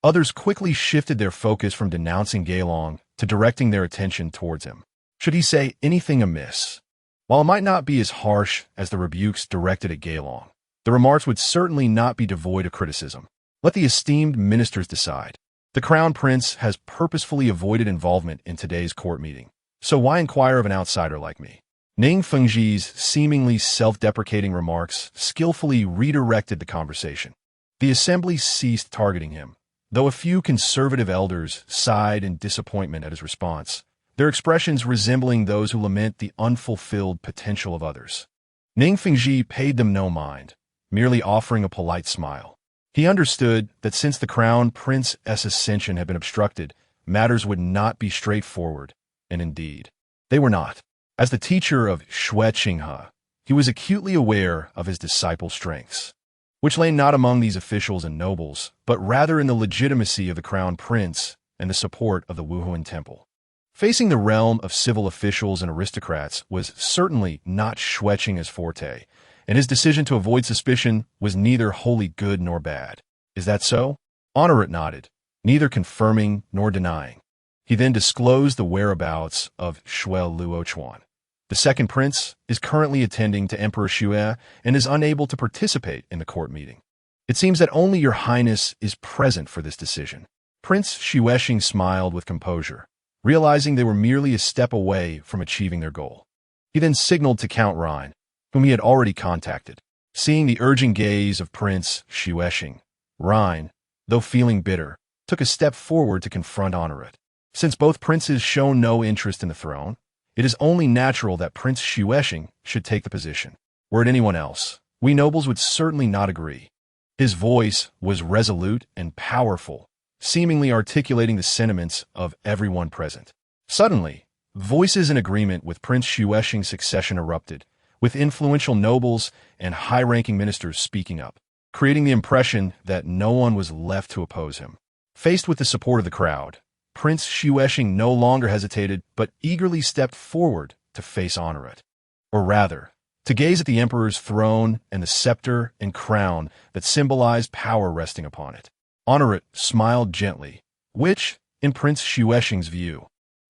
others quickly shifted their focus from denouncing Gailong to directing their attention towards him. Should he say anything amiss? While it might not be as harsh as the rebukes directed at Gaelong, the remarks would certainly not be devoid of criticism. Let the esteemed ministers decide. The Crown Prince has purposefully avoided involvement in today's court meeting, so why inquire of an outsider like me? Ning Fengji's seemingly self-deprecating remarks skillfully redirected the conversation. The assembly ceased targeting him, though a few conservative elders sighed in disappointment at his response, their expressions resembling those who lament the unfulfilled potential of others. Ning Fengji paid them no mind, merely offering a polite smile. He understood that since the Crown Prince's ascension had been obstructed, matters would not be straightforward, and indeed, they were not. As the teacher of Xue Qinghe, he was acutely aware of his disciples' strengths, which lay not among these officials and nobles, but rather in the legitimacy of the Crown Prince and the support of the Wuhuan Temple. Facing the realm of civil officials and aristocrats was certainly not Xue Qinghe's forte, and his decision to avoid suspicion was neither wholly good nor bad. Is that so? Honorat nodded, neither confirming nor denying. He then disclosed the whereabouts of Xue Luochuan. The second prince is currently attending to Emperor Xue and is unable to participate in the court meeting. It seems that only your highness is present for this decision. Prince Xuexing smiled with composure, realizing they were merely a step away from achieving their goal. He then signaled to Count Rhine, whom he had already contacted. Seeing the urging gaze of Prince Xuexing, Rhine, though feeling bitter, took a step forward to confront Honorat. Since both princes show no interest in the throne, it is only natural that Prince Xuexing should take the position. Were it anyone else, we nobles would certainly not agree. His voice was resolute and powerful, seemingly articulating the sentiments of everyone present. Suddenly, voices in agreement with Prince Xuexing's succession erupted, with influential nobles and high-ranking ministers speaking up, creating the impression that no one was left to oppose him. Faced with the support of the crowd, Prince Xuexing no longer hesitated but eagerly stepped forward to face Honorat. Or rather, to gaze at the emperor's throne and the scepter and crown that symbolized power resting upon it. Honorat smiled gently, which, in Prince Xuexing's view,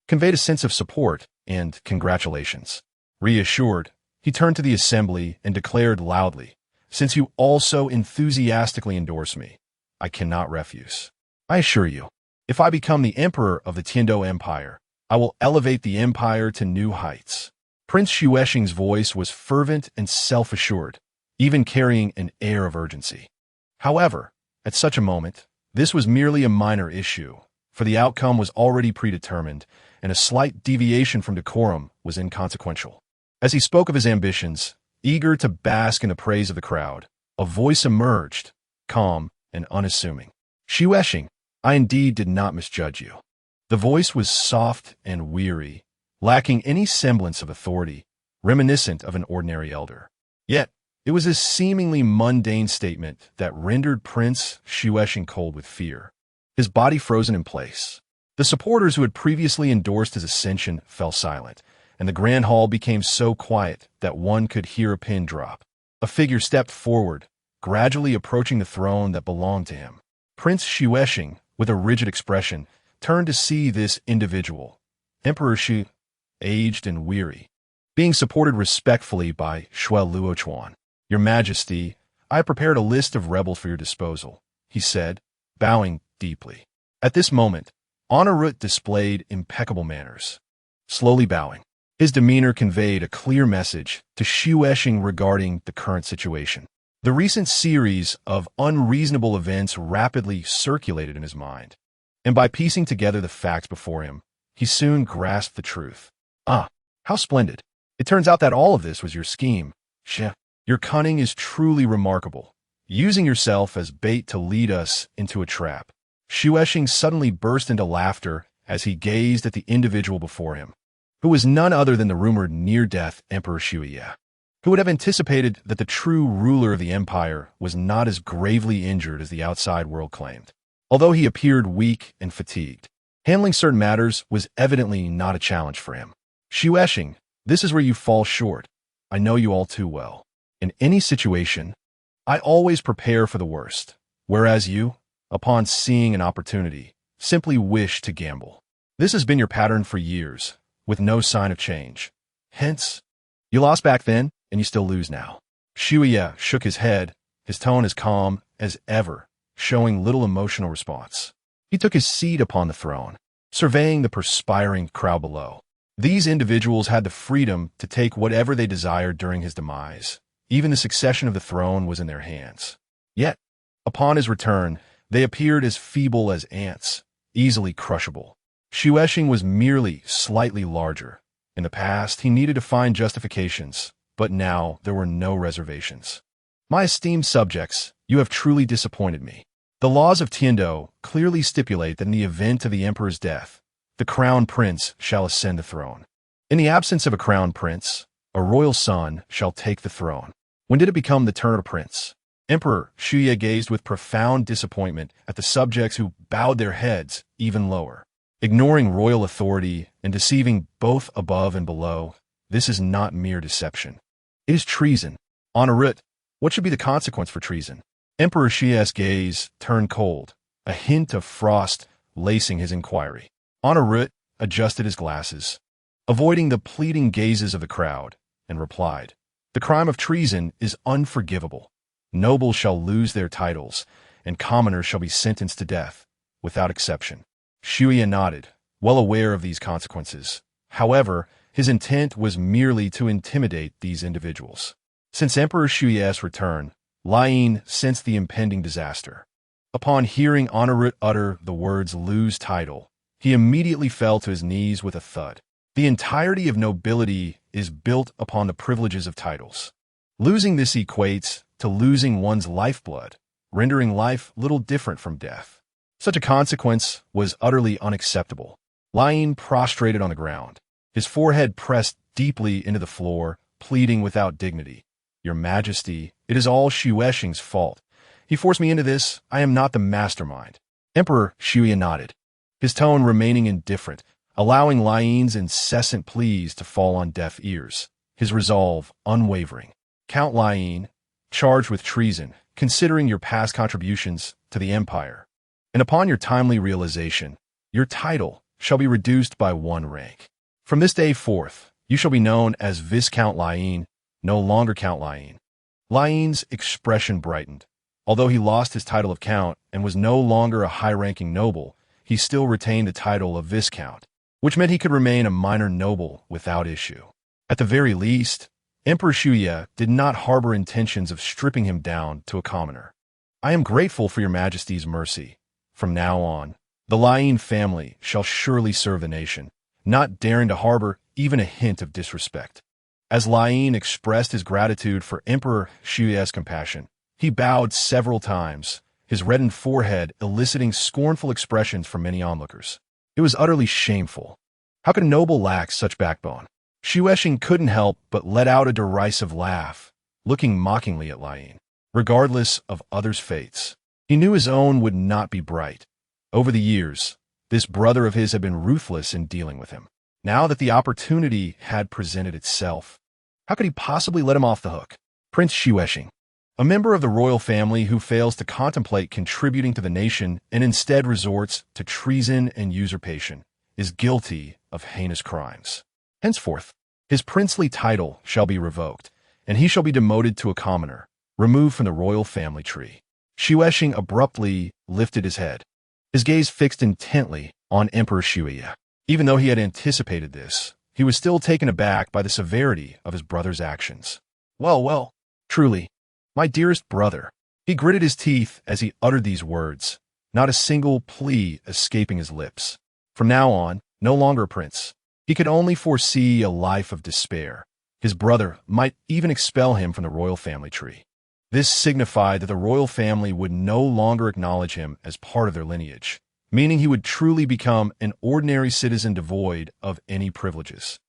conveyed a sense of support and congratulations. Reassured, he turned to the assembly and declared loudly, "Since you also enthusiastically endorse me, I cannot refuse. I assure you, if I become the emperor of the Tiando Empire, I will elevate the empire to new heights." Prince Xuexing's voice was fervent and self-assured, even carrying an air of urgency. However, at such a moment, this was merely a minor issue, for the outcome was already predetermined, and a slight deviation from decorum was inconsequential. As he spoke of his ambitions, eager to bask in the praise of the crowd, a voice emerged, calm and unassuming. "Xuexing, I indeed did not misjudge you." The voice was soft and weary, lacking any semblance of authority, reminiscent of an ordinary elder. Yet, it was a seemingly mundane statement that rendered Prince Xuexing cold with fear, his body frozen in place. The supporters who had previously endorsed his ascension fell silent, and the grand hall became so quiet that one could hear a pin drop. A figure stepped forward, gradually approaching the throne that belonged to him. Prince Xuexing, with a rigid expression, turned to see this individual, Emperor Xu, aged and weary, being supported respectfully by Xue Luochuan. "Your Majesty, I have prepared a list of rebels for your disposal," he said, bowing deeply. At this moment, Honorat displayed impeccable manners. Slowly bowing, his demeanor conveyed a clear message to Xuexing regarding the current situation. The recent series of unreasonable events rapidly circulated in his mind, and by piecing together the facts before him, he soon grasped the truth. "Ah, how splendid! It turns out that all of this was your scheme. Xie, your cunning is truly remarkable, using yourself as bait to lead us into a trap." Xuexing suddenly burst into laughter as he gazed at the individual before him, who was none other than the rumored near-death Emperor Xue. Who would have anticipated that the true ruler of the empire was not as gravely injured as the outside world claimed? Although he appeared weak and fatigued, handling certain matters was evidently not a challenge for him. "Xuexing, this is where you fall short. I know you all too well. In any situation, I always prepare for the worst, whereas you, upon seeing an opportunity, simply wish to gamble. This has been your pattern for years, with no sign of change. Hence, you lost back then, and you still lose now. Shuya shook his head, his tone as calm as ever, showing little emotional response. He took his seat upon the throne, surveying the perspiring crowd below. These individuals had the freedom to take whatever they desired during his demise. Even the succession of the throne was in their hands. Yet, upon his return, they appeared as feeble as ants, easily crushable. Shueshing was merely slightly larger. In the past, he needed to find justifications, but now there were no reservations. My esteemed subjects, you have truly disappointed me. The laws of Tiando clearly stipulate that in the event of the emperor's death, the crown prince shall ascend the throne. In the absence of a crown prince, a royal son shall take the throne. When did it become the turn of a prince? Emperor Shuya gazed with profound disappointment at the subjects who bowed their heads even lower. Ignoring royal authority and deceiving both above and below, this is not mere deception. It is treason. En route, what should be the consequence for treason? Emperor Shuya's gaze turned cold, a hint of frost lacing his inquiry. En route adjusted his glasses, avoiding the pleading gazes of the crowd, and replied, "The crime of treason is unforgivable. Nobles shall lose their titles, and commoners shall be sentenced to death, without exception." Shuya nodded, well aware of these consequences. However, his intent was merely to intimidate these individuals. Since Emperor Shuya's return, Lian sensed the impending disaster. Upon hearing Honorut utter the words "lose title," he immediately fell to his knees with a thud. The entirety of nobility is built upon the privileges of titles. Losing this equates to losing one's lifeblood, rendering life little different from death. Such a consequence was utterly unacceptable. Lian prostrated on the ground, his forehead pressed deeply into the floor, pleading without dignity. "Your Majesty, it is all Shueshing's fault. He forced me into this. I am not the mastermind." Emperor Shuya nodded, his tone remaining indifferent, allowing Lian's incessant pleas to fall on deaf ears, his resolve unwavering. "Count Lian, charged with treason, considering your past contributions to the empire, and upon your timely realization, your title shall be reduced by 1 rank. From this day forth, you shall be known as Viscount Lian, no longer Count Lian." Lian's expression brightened. Although he lost his title of Count and was no longer a high-ranking noble, he still retained the title of Viscount, which meant he could remain a minor noble without issue. At the very least, Emperor Shuya did not harbor intentions of stripping him down to a commoner. "I am grateful for your Majesty's mercy. From now on, the Lian family shall surely serve the nation, not daring to harbor even a hint of disrespect." As Lian expressed his gratitude for Emperor Shuya's compassion, he bowed several times, his reddened forehead eliciting scornful expressions from many onlookers. It was utterly shameful. How could a noble lack such backbone? Shueshing couldn't help but let out a derisive laugh, looking mockingly at Lian. Regardless of others' fates, he knew his own would not be bright. Over the years, this brother of his had been ruthless in dealing with him. Now that the opportunity had presented itself, how could he possibly let him off the hook? Prince Shueshing, a member of the royal family who fails to contemplate contributing to the nation and instead resorts to treason and usurpation, is guilty of heinous crimes. Henceforth, his princely title shall be revoked, and he shall be demoted to a commoner, removed from the royal family tree. Shueshing abruptly lifted his head, his gaze fixed intently on Emperor Shuya. Even though he had anticipated this, he was still taken aback by the severity of his brother's actions. Well, truly, my dearest brother." He gritted his teeth as he uttered these words, not a single plea escaping his lips. From now on, no longer a prince, he could only foresee a life of despair. His brother might even expel him from the royal family tree. This signified that the royal family would no longer acknowledge him as part of their lineage, meaning he would truly become an ordinary citizen devoid of any privileges.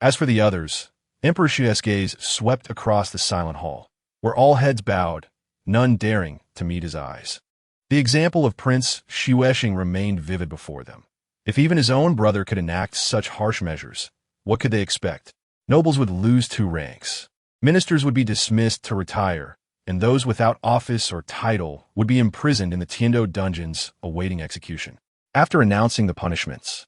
As for the others, Emperor Shuya's gaze swept across the silent hall, where all heads bowed, none daring to meet his eyes. The example of Prince Shueshing remained vivid before them. If even his own brother could enact such harsh measures, what could they expect? Nobles would lose 2 ranks. Ministers would be dismissed to retire, and those without office or title would be imprisoned in the Tiando dungeons awaiting execution. After announcing the punishments,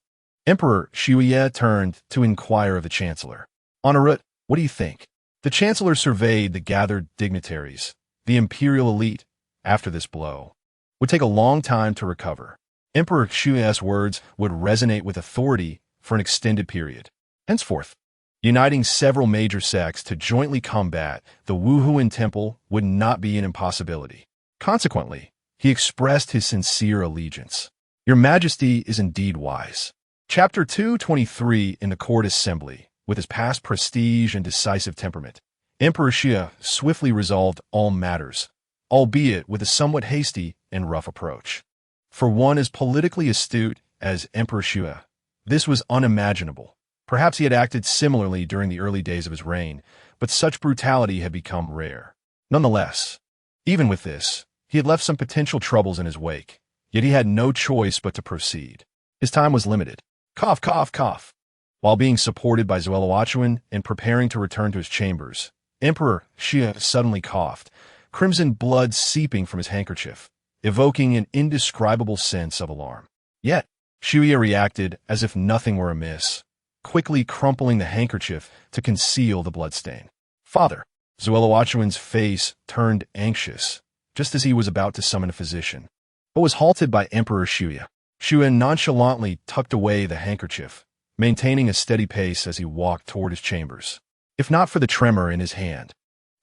Emperor Shuye turned to inquire of the chancellor. Honorut, what do you think? The chancellor surveyed the gathered dignitaries. The imperial elite, after this blow, would take a long time to recover. Emperor Shuye's words would resonate with authority for an extended period. Henceforth, uniting several major sects to jointly combat the Wuhuan temple would not be an impossibility. Consequently, he expressed his sincere allegiance. Your Majesty is indeed wise. Chapter 223 in the court assembly, with his past prestige and decisive temperament, Emperor Xie swiftly resolved all matters, albeit with a somewhat hasty and rough approach. For one as politically astute as Emperor Xue, this was unimaginable. Perhaps he had acted similarly during the early days of his reign, but such brutality had become rare. Nonetheless, even with this, he had left some potential troubles in his wake, yet he had no choice but to proceed. His time was limited. Cough, cough, cough. While being supported by Zueloachuan and preparing to return to his chambers, Emperor Xie suddenly coughed, crimson blood seeping from his handkerchief, evoking an indescribable sense of alarm. Yet, Xue reacted as if nothing were amiss, quickly crumpling the handkerchief to conceal the bloodstain. Father, Zueloachuan's face turned anxious, just as he was about to summon a physician, but was halted by Emperor Xue. Xue nonchalantly tucked away the handkerchief, maintaining a steady pace as he walked toward his chambers. If not for the tremor in his hand,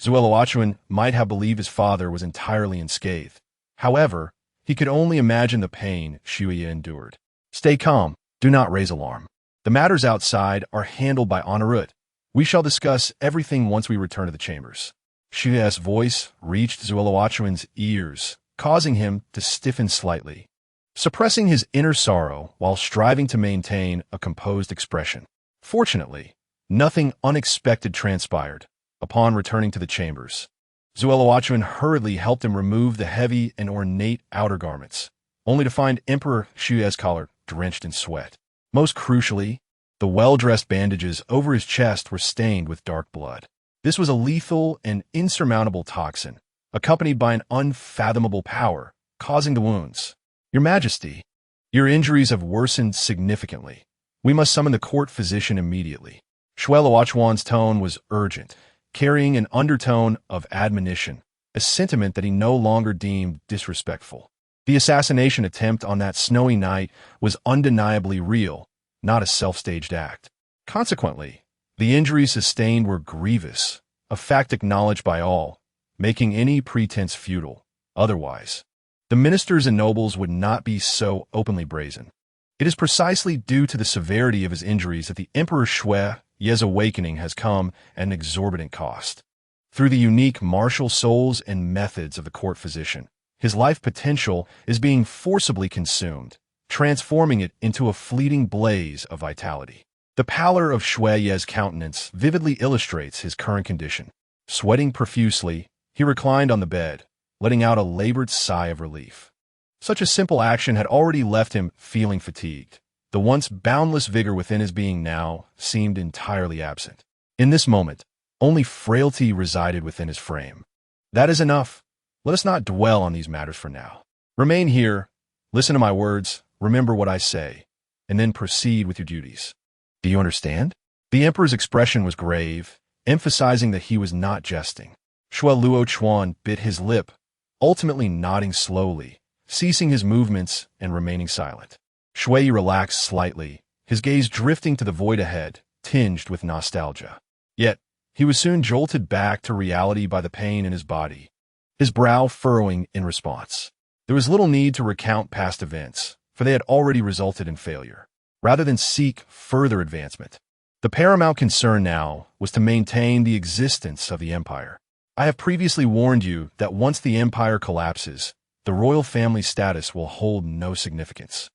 Zueloachuan might have believed his father was entirely unscathed. However, he could only imagine the pain Xue endured. Stay calm. Do not raise alarm. The matters outside are handled by Honorut. We shall discuss everything once we return to the chambers. Xue's voice reached Zueloachuan's ears, causing him to stiffen slightly, suppressing his inner sorrow while striving to maintain a composed expression. Fortunately, nothing unexpected transpired. Upon returning to the chambers, Zueloachuan hurriedly helped him remove the heavy and ornate outer garments, only to find Emperor Xue's collar drenched in sweat. Most crucially, the well-dressed bandages over his chest were stained with dark blood. This was a lethal and insurmountable toxin, accompanied by an unfathomable power, causing the wounds. Your Majesty, your injuries have worsened significantly. We must summon the court physician immediately. Zueloachuan's tone was urgent, carrying an undertone of admonition, a sentiment that he no longer deemed disrespectful. The assassination attempt on that snowy night was undeniably real, not a self-staged act. Consequently, the injuries sustained were grievous, a fact acknowledged by all, making any pretense futile. Otherwise, the ministers and nobles would not be so openly brazen. It is precisely due to the severity of his injuries that the Emperor Xue's awakening has come at an exorbitant cost. Through the unique martial souls and methods of the court physician, his life potential is being forcibly consumed, transforming it into a fleeting blaze of vitality. The pallor of Xue's countenance vividly illustrates his current condition. Sweating profusely, he reclined on the bed, letting out a labored sigh of relief. Such a simple action had already left him feeling fatigued. The once boundless vigor within his being now seemed entirely absent. In this moment, only frailty resided within his frame. That is enough. Let us not dwell on these matters for now. Remain here, listen to my words, remember what I say, and then proceed with your duties. Do you understand? The emperor's expression was grave, emphasizing that he was not jesting. Zueloachuan bit his lip, ultimately nodding slowly, ceasing his movements and remaining silent. Xue relaxed slightly, his gaze drifting to the void ahead, tinged with nostalgia. Yet, he was soon jolted back to reality by the pain in his body, his brow furrowing in response. There was little need to recount past events, for they had already resulted in failure. Rather than seek further advancement, the paramount concern now was to maintain the existence of the empire. I have previously warned you that once the empire collapses, the royal family status will hold no significance.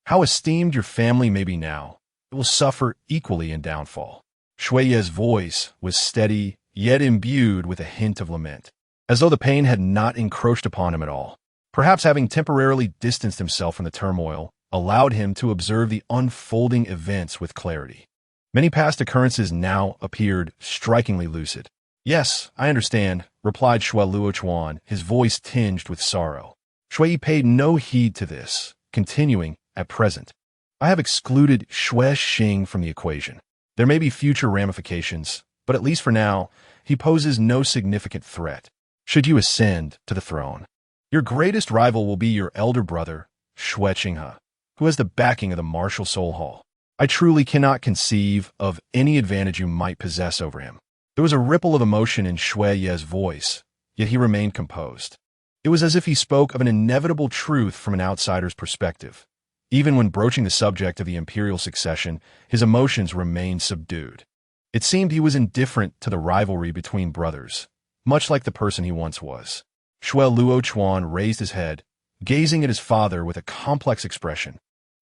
How esteemed your family may be now, it will suffer equally in downfall. Xue's voice was steady, yet imbued with a hint of lament, as though the pain had not encroached upon him at all. Perhaps having temporarily distanced himself from the turmoil allowed him to observe the unfolding events with clarity. Many past occurrences now appeared strikingly lucid. Yes, I understand, replied Zueloachuan, his voice tinged with sorrow. Xue paid no heed to this, continuing, at present, I have excluded Xue Xing from the equation. There may be future ramifications, but at least for now, he poses no significant threat. Should you ascend to the throne, your greatest rival will be your elder brother, Xue Qinghe, who has the backing of the martial soul hall. I truly cannot conceive of any advantage you might possess over him. There was a ripple of emotion in Xue Ye's voice, yet he remained composed. It was as if he spoke of an inevitable truth from an outsider's perspective. Even when broaching the subject of the imperial succession, his emotions remained subdued. It seemed he was indifferent to the rivalry between brothers, much like the person he once was. Xue Luochuan raised his head, gazing at his father with a complex expression.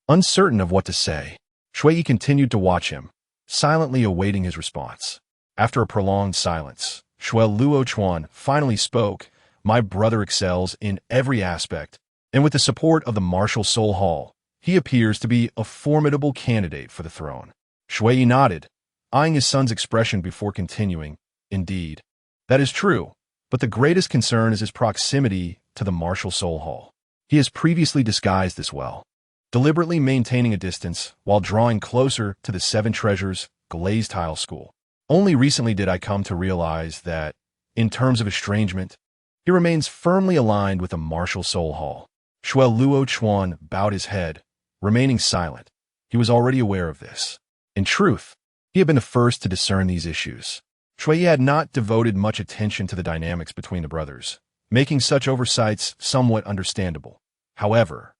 Uncertain of what to say, Xue Yi continued to watch him, silently awaiting his response. After a prolonged silence, Xue Luochuan finally spoke. My brother excels in every aspect, and with the support of the martial soul hall, he appears to be a formidable candidate for the throne. Xue Yi nodded, eyeing his son's expression before continuing. Indeed, that is true, but the greatest concern is his proximity to the martial soul hall. He has previously disguised this well, deliberately maintaining a distance while drawing closer to the Seven Treasures glazed tile school. Only recently did I come to realize that, in terms of estrangement, he remains firmly aligned with the martial soul hall. Xue Luochuan bowed his head, remaining silent. He was already aware of this. In truth, he had been the first to discern these issues. Xue Yi had not devoted much attention to the dynamics between the brothers, making such oversights somewhat understandable. However,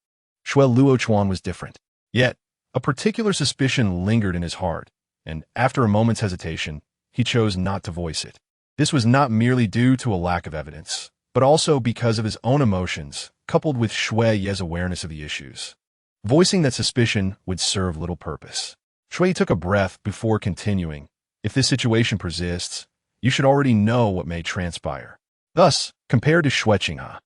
Xue Luochuan was different. Yet, a particular suspicion lingered in his heart, and after a moment's hesitation, he chose not to voice it. This was not merely due to a lack of evidence, but also because of his own emotions, coupled with Xue Ye's awareness of the issues. Voicing that suspicion would serve little purpose. Xue Yi took a breath before continuing. If this situation persists, you should already know what may transpire. Thus, compared to Xue Qinghe,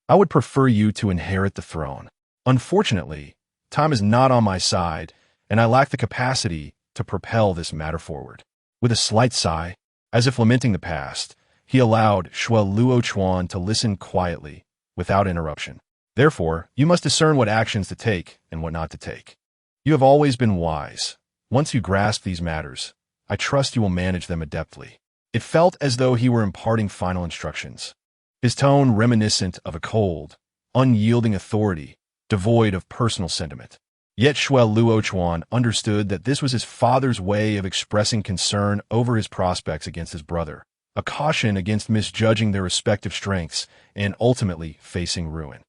I would prefer you to inherit the throne. Unfortunately, time is not on my side, and I lack the capacity to propel this matter forward. With a slight sigh, as if lamenting the past, he allowed Xue Luochuan to listen quietly, without interruption. Therefore, you must discern what actions to take and what not to take. You have always been wise. Once you grasp these matters, I trust you will manage them adeptly. It felt as though he were imparting final instructions, his tone reminiscent of a cold, unyielding authority, devoid of personal sentiment. Yet Xue Luochuan understood that this was his father's way of expressing concern over his prospects against his brother, a caution against misjudging their respective strengths and ultimately facing ruin.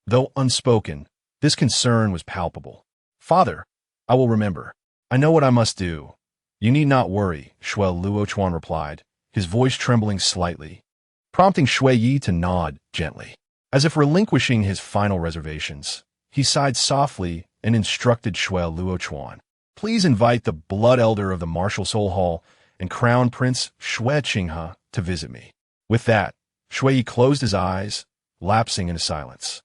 Though unspoken, this concern was palpable. Father, I will remember. I know what I must do. You need not worry, Xue Luochuan replied, his voice trembling slightly, prompting Xue Yi to nod gently. As if relinquishing his final reservations, he sighed softly and instructed Xue Luochuan. Please invite the blood elder of the martial soul hall and Crown Prince Xue Qinghe to visit me. With that, Xue Yi closed his eyes, lapsing into silence.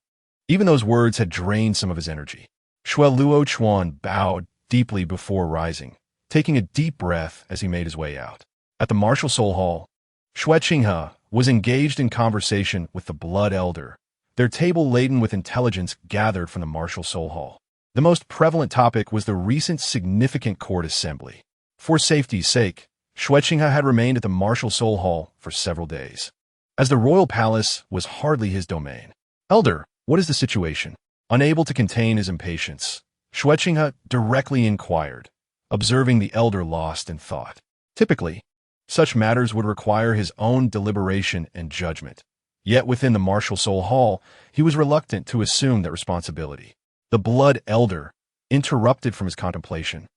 Even those words had drained some of his energy. Xue Luochuan bowed deeply before rising, taking a deep breath as he made his way out. At the martial soul hall, Xue Qinghe was engaged in conversation with the blood elder, their table laden with intelligence gathered from the martial soul hall. The most prevalent topic was the recent significant court assembly. For safety's sake, Xue Qinghe had remained at the martial soul hall for several days, as the royal palace was hardly his domain. Elder, what is the situation? Unable to contain his impatience, Xue Qinghe directly inquired, observing the elder lost in thought. Typically, such matters would require his own deliberation and judgment. Yet within the martial soul hall, he was reluctant to assume that responsibility. The blood elder, interrupted from his contemplation,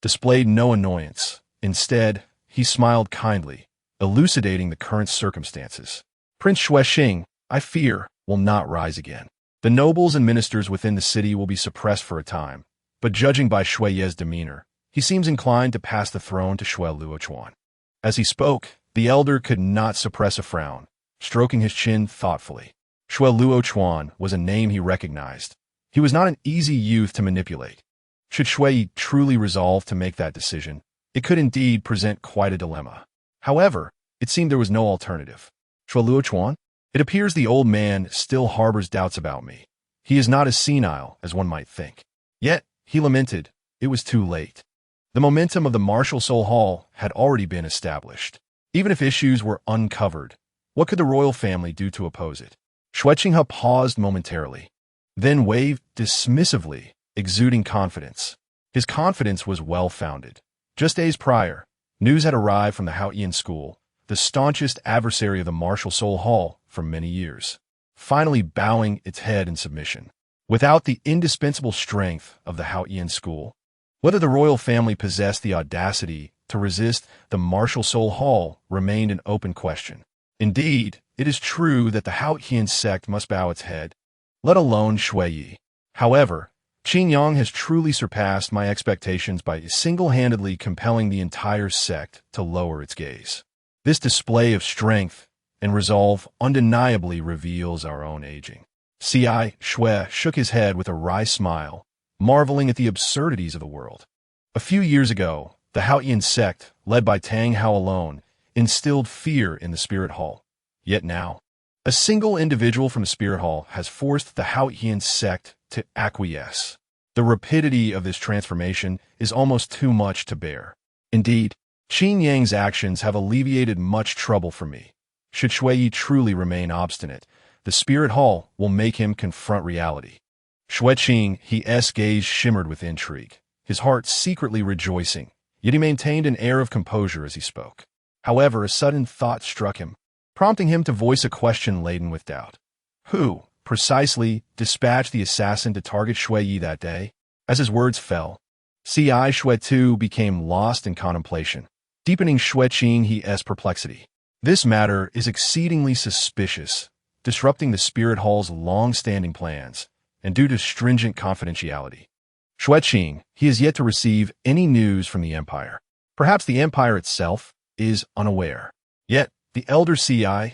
displayed no annoyance. Instead, he smiled kindly, elucidating the current circumstances. Prince Xue Xing, I fear, will not rise again. The nobles and ministers within the city will be suppressed for a time, but judging by Xue Ye's demeanor, he seems inclined to pass the throne to Xue Luochuan. As he spoke, the elder could not suppress a frown, stroking his chin thoughtfully. Xue Luochuan was a name he recognized. He was not an easy youth to manipulate. Should Xue Yi truly resolve to make that decision, it could indeed present quite a dilemma. However, it seemed there was no alternative. Xue Luochuan? It appears the old man still harbors doubts about me. He is not as senile as one might think. Yet, he lamented, it was too late. The momentum of the martial soul hall had already been established. Even if issues were uncovered, what could the royal family do to oppose it? Xue Qinghe paused momentarily, then waved dismissively, exuding confidence. His confidence was well-founded. Just days prior, news had arrived from the Haotian school, the staunchest adversary of the martial soul hall for many years, finally bowing its head in submission. Without the indispensable strength of the Haotian school, whether the royal family possessed the audacity to resist the martial soul hall remained an open question. Indeed, it is true that the Haotian sect must bow its head, let alone Xue Yi. However, Qin Yang has truly surpassed my expectations by single-handedly compelling the entire sect to lower its gaze. This display of strength and resolve undeniably reveals our own aging. Xue shook his head with a wry smile, marveling at the absurdities of the world. A few years ago, the Haotian sect, led by Tang Hao alone, instilled fear in the Spirit Hall. Yet now, a single individual from the Spirit Hall has forced the Haotian sect to acquiesce. The rapidity of this transformation is almost too much to bear. Indeed, Qin Yang's actions have alleviated much trouble for me. Should Xue Yi truly remain obstinate, the Spirit Hall will make him confront reality. Xue Qinghe's gaze shimmered with intrigue, his heart secretly rejoicing, yet he maintained an air of composure as he spoke. However, a sudden thought struck him, prompting him to voice a question laden with doubt. Who, precisely, dispatched the assassin to target Xue Yi that day? As his words fell, Xue too became lost in contemplation, deepening Xue Qinghe's perplexity. This matter is exceedingly suspicious, disrupting the Spirit Hall's long-standing plans, and due to stringent confidentiality. Xue Qinghe has yet to receive any news from the Empire. Perhaps the Empire itself is unaware. Yet, the elder Xue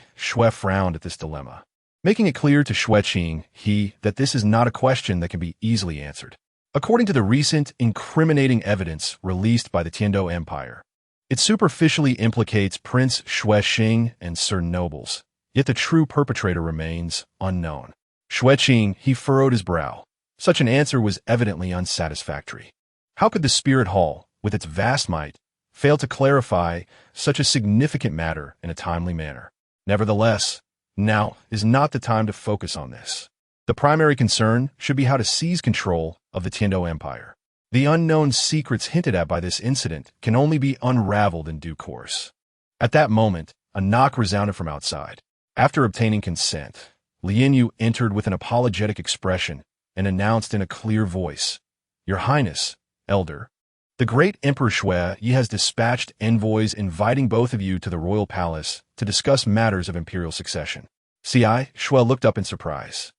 frowned at this dilemma, making it clear to Xue Qinghe that this is not a question that can be easily answered. According to the recent incriminating evidence released by the Tiando Empire, it superficially implicates Prince Xue Xing and certain nobles, yet the true perpetrator remains unknown. Xue Qinghe furrowed his brow. Such an answer was evidently unsatisfactory. How could the Spirit Hall, with its vast might, fail to clarify such a significant matter in a timely manner? Nevertheless, now is not the time to focus on this. The primary concern should be how to seize control of the Tiando Empire. The unknown secrets hinted at by this incident can only be unraveled in due course. At that moment, a knock resounded from outside. After obtaining consent, Lian Yu entered with an apologetic expression and announced in a clear voice, Your Highness, Elder, the great Emperor Xue Yi has dispatched envoys inviting both of you to the royal palace to discuss matters of imperial succession. Xue looked up in surprise,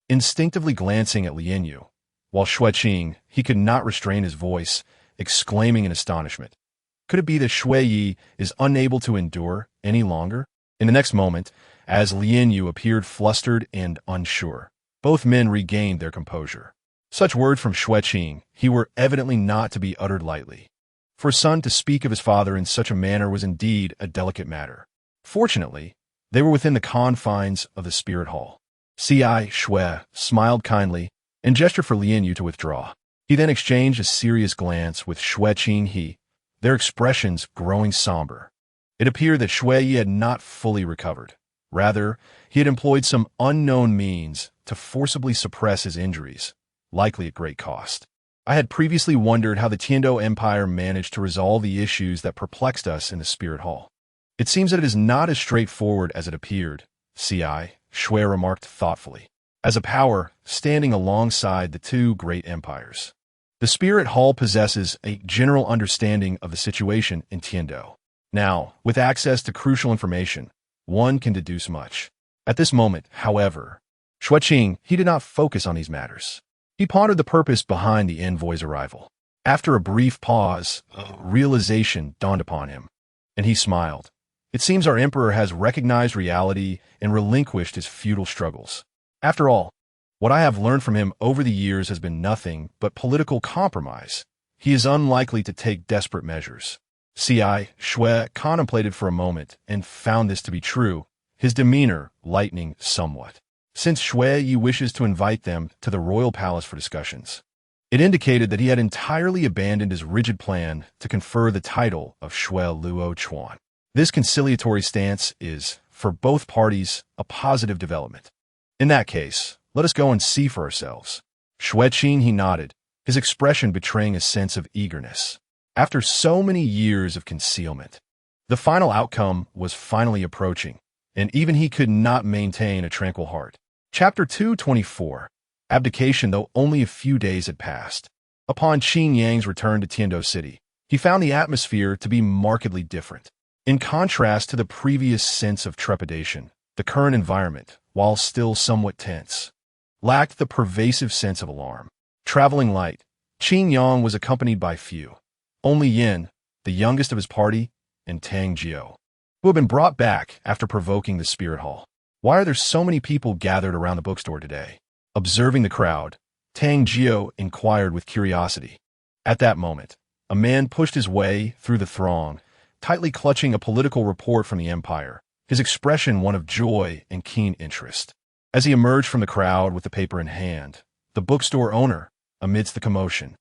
instinctively glancing at Lian Yu, while Xue Qinghe could not restrain his voice, exclaiming in astonishment. Could it be that Xue Yi is unable to endure any longer? In the next moment, as Lian Yu appeared flustered and unsure, both men regained their composure. Such words from Xue Qinghe were evidently not to be uttered lightly. For a son to speak of his father in such a manner was indeed a delicate matter. Fortunately, they were within the confines of the Spirit Hall. Xue smiled kindly and gestured for Lian Yu to withdraw. He then exchanged a serious glance with Xue Qinghe, their expressions growing somber. It appeared that Xue Yi had not fully recovered. Rather, he had employed some unknown means to forcibly suppress his injuries, likely at great cost. I had previously wondered how the Tiando Empire managed to resolve the issues that perplexed us in the Spirit Hall. It seems that it is not as straightforward as it appeared, Xue remarked thoughtfully. As a power standing alongside the two great empires, the Spirit Hall possesses a general understanding of the situation in Tiando. Now, with access to crucial information, one can deduce much. At this moment, however, Xue Qinghe did not focus on these matters. He pondered the purpose behind the envoy's arrival. After a brief pause, a realization dawned upon him, and he smiled. It seems our emperor has recognized reality and relinquished his feudal struggles. After all, what I have learned from him over the years has been nothing but political compromise. He is unlikely to take desperate measures. Xue contemplated for a moment and found this to be true, his demeanor lightening somewhat. Since Xue Yi wishes to invite them to the royal palace for discussions, It indicated that he had entirely abandoned his rigid plan to confer the title of Shui Luo Chuan. This conciliatory stance is, for both parties, a positive development. In that case, let us go and see for ourselves. Shui Qing, he nodded, his expression betraying a sense of eagerness. After so many years of concealment, the final outcome was finally approaching, and even he could not maintain a tranquil heart. Chapter 224. Abdication. Though only a few days had passed. Upon Qin Yang's return to Tiando City, he found the atmosphere to be markedly different. In contrast to the previous sense of trepidation, the current environment, while still somewhat tense, lacked the pervasive sense of alarm. Traveling light, Qin Yang was accompanied by few. Only Yin, the youngest of his party, and Tang Jiao, who had been brought back after provoking the spirit hall. Why are there so many people gathered around the bookstore today? Observing the crowd, Tang Jiao inquired with curiosity. At that moment, a man pushed his way through the throng, tightly clutching a political report from the empire, his expression one of joy and keen interest. As he emerged from the crowd with the paper in hand, the bookstore owner, amidst the commotion,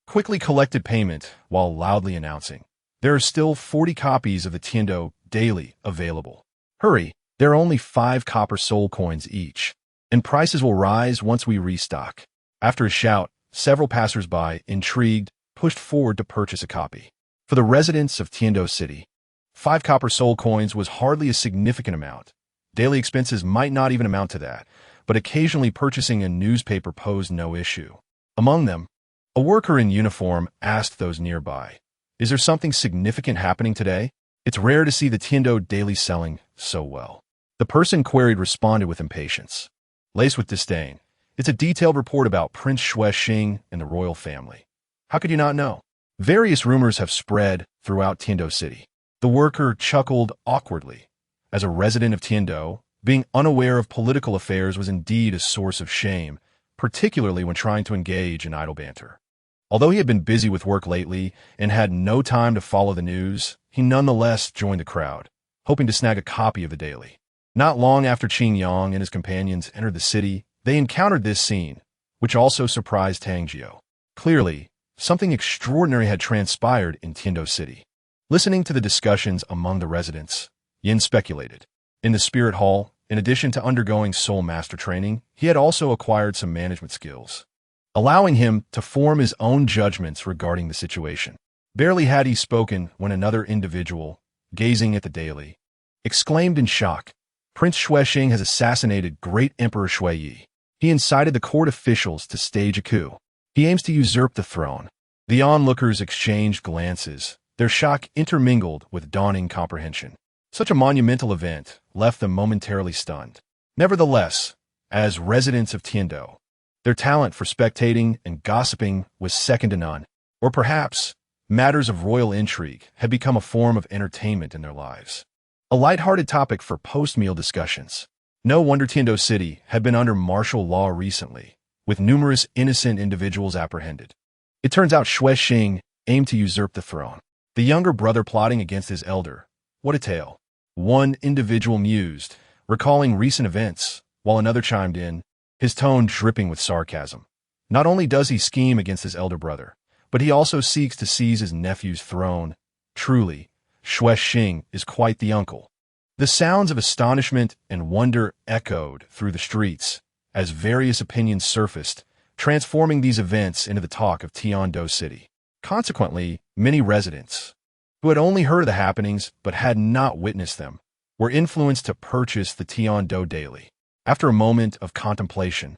quickly collected payment while loudly announcing, "There are still 40 copies of the Tiando Daily available. Hurry, there are only 5 copper soul coins each, and prices will rise once we restock." After a shout, several passers-by, intrigued, pushed forward to purchase a copy. For the residents of Tiando City, 5 copper soul coins was hardly a significant amount. Daily expenses might not even amount to that, but occasionally purchasing a newspaper posed no issue. Among them, a worker in uniform asked those nearby, "Is there something significant happening today? It's rare to see the Tiando Daily selling so well." The person queried responded with impatience, laced with disdain, "It's a detailed report about Prince Shui Xing and the royal family. How could you not know?" Various rumors have spread throughout Tiando City. The worker chuckled awkwardly. As a resident of Tiando, being unaware of political affairs was indeed a source of shame, particularly when trying to engage in idle banter. Although he had been busy with work lately and had no time to follow the news, he nonetheless joined the crowd, hoping to snag a copy of the Daily. Not long after Qin Yang and his companions entered the city, they encountered this scene, which also surprised Tang Jiao. Clearly, something extraordinary had transpired in Tiando City. Listening to the discussions among the residents, Yin speculated. In the spirit hall, in addition to undergoing soul master training, he had also acquired some management skills, allowing him to form his own judgments regarding the situation. Barely had he spoken when another individual, gazing at the Daily, exclaimed in shock, "Prince Shui Xing has assassinated great Emperor Shui Yi. He incited the court officials to stage a coup. He aims to usurp the throne." The onlookers exchanged glances, their shock intermingled with dawning comprehension. Such a monumental event left them momentarily stunned. Nevertheless, as residents of Tiando, their talent for spectating and gossiping was second to none. Or perhaps, matters of royal intrigue had become a form of entertainment in their lives. A light-hearted topic for post-meal discussions. No wonder Tiando City had been under martial law recently, with numerous innocent individuals apprehended. It turns out Shui Xing aimed to usurp the throne. The younger brother plotting against his elder. What a tale. One individual mused, recalling recent events, while another chimed in, his tone dripping with sarcasm. Not only does he scheme against his elder brother, but he also seeks to seize his nephew's throne. Truly, Shui Xing is quite the uncle. The sounds of astonishment and wonder echoed through the streets as various opinions surfaced, transforming these events into the talk of Tiando City. Consequently, many residents, who had only heard of the happenings but had not witnessed them, were influenced to purchase the Tiando Daily. After a moment of contemplation,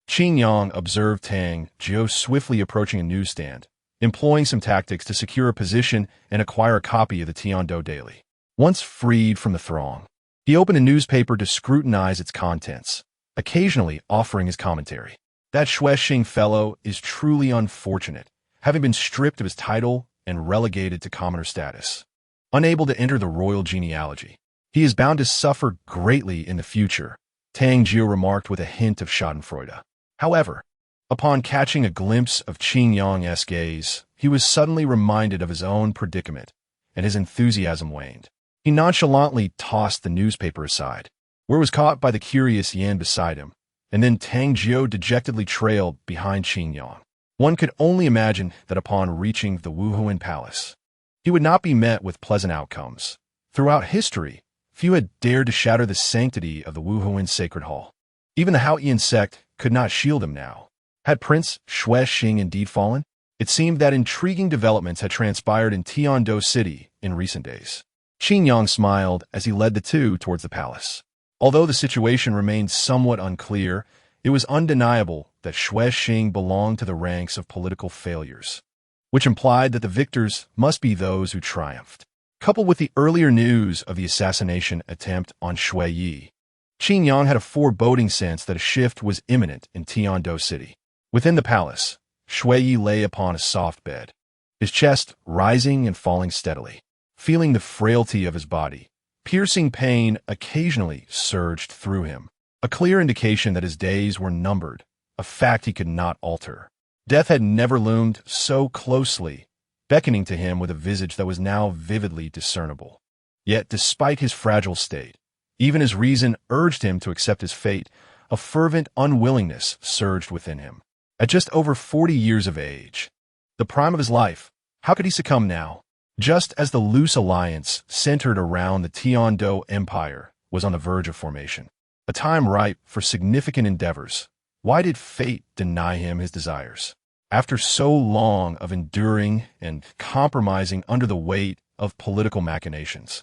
Qin Yang observed Tang Jiao swiftly approaching a newsstand, employing some tactics to secure a position and acquire a copy of the Tiando Daily. Once freed from the throng, he opened a newspaper to scrutinize its contents, occasionally offering his commentary. That Shui Xing fellow is truly unfortunate, having been stripped of his title and relegated to commoner status. Unable to enter the royal genealogy, he is bound to suffer greatly in the future, Tang Jiao remarked with a hint of schadenfreude. However, upon catching a glimpse of Qin Yang's gaze, he was suddenly reminded of his own predicament, and his enthusiasm waned. He nonchalantly tossed the newspaper aside, where it was caught by the curious Yan beside him, and then Tang Jiao dejectedly trailed behind Qin Yang. One could only imagine that upon reaching the Wuhuan Palace, he would not be met with pleasant outcomes. Throughout history, few had dared to shatter the sanctity of the Wuhuan Sacred Hall. Even the Haoyan sect could not shield him now. Had Prince Xue Xing indeed fallen? It seemed that intriguing developments had transpired in Tiando City in recent days. Qin Yang smiled as he led the two towards the palace. Although the situation remained somewhat unclear, it was undeniable that Xue Xing belonged to the ranks of political failures, which implied that the victors must be those who triumphed. Coupled with the earlier news of the assassination attempt on Xue Yi, Qin Yang had a foreboding sense that a shift was imminent in Tiando City. Within the palace, Xue Yi lay upon a soft bed, his chest rising and falling steadily. Feeling the frailty of his body, piercing pain occasionally surged through him, a clear indication that his days were numbered, a fact he could not alter. Death had never loomed so closely, beckoning to him with a visage that was now vividly discernible. Yet, despite his fragile state, even as reason urged him to accept his fate, a fervent unwillingness surged within him. At just over 40 years of age, the prime of his life, how could he succumb now? Just as the loose alliance centered around the Tiando Empire was on the verge of formation, a time ripe for significant endeavors, why did fate deny him his desires? After so long of enduring and compromising under the weight of political machinations,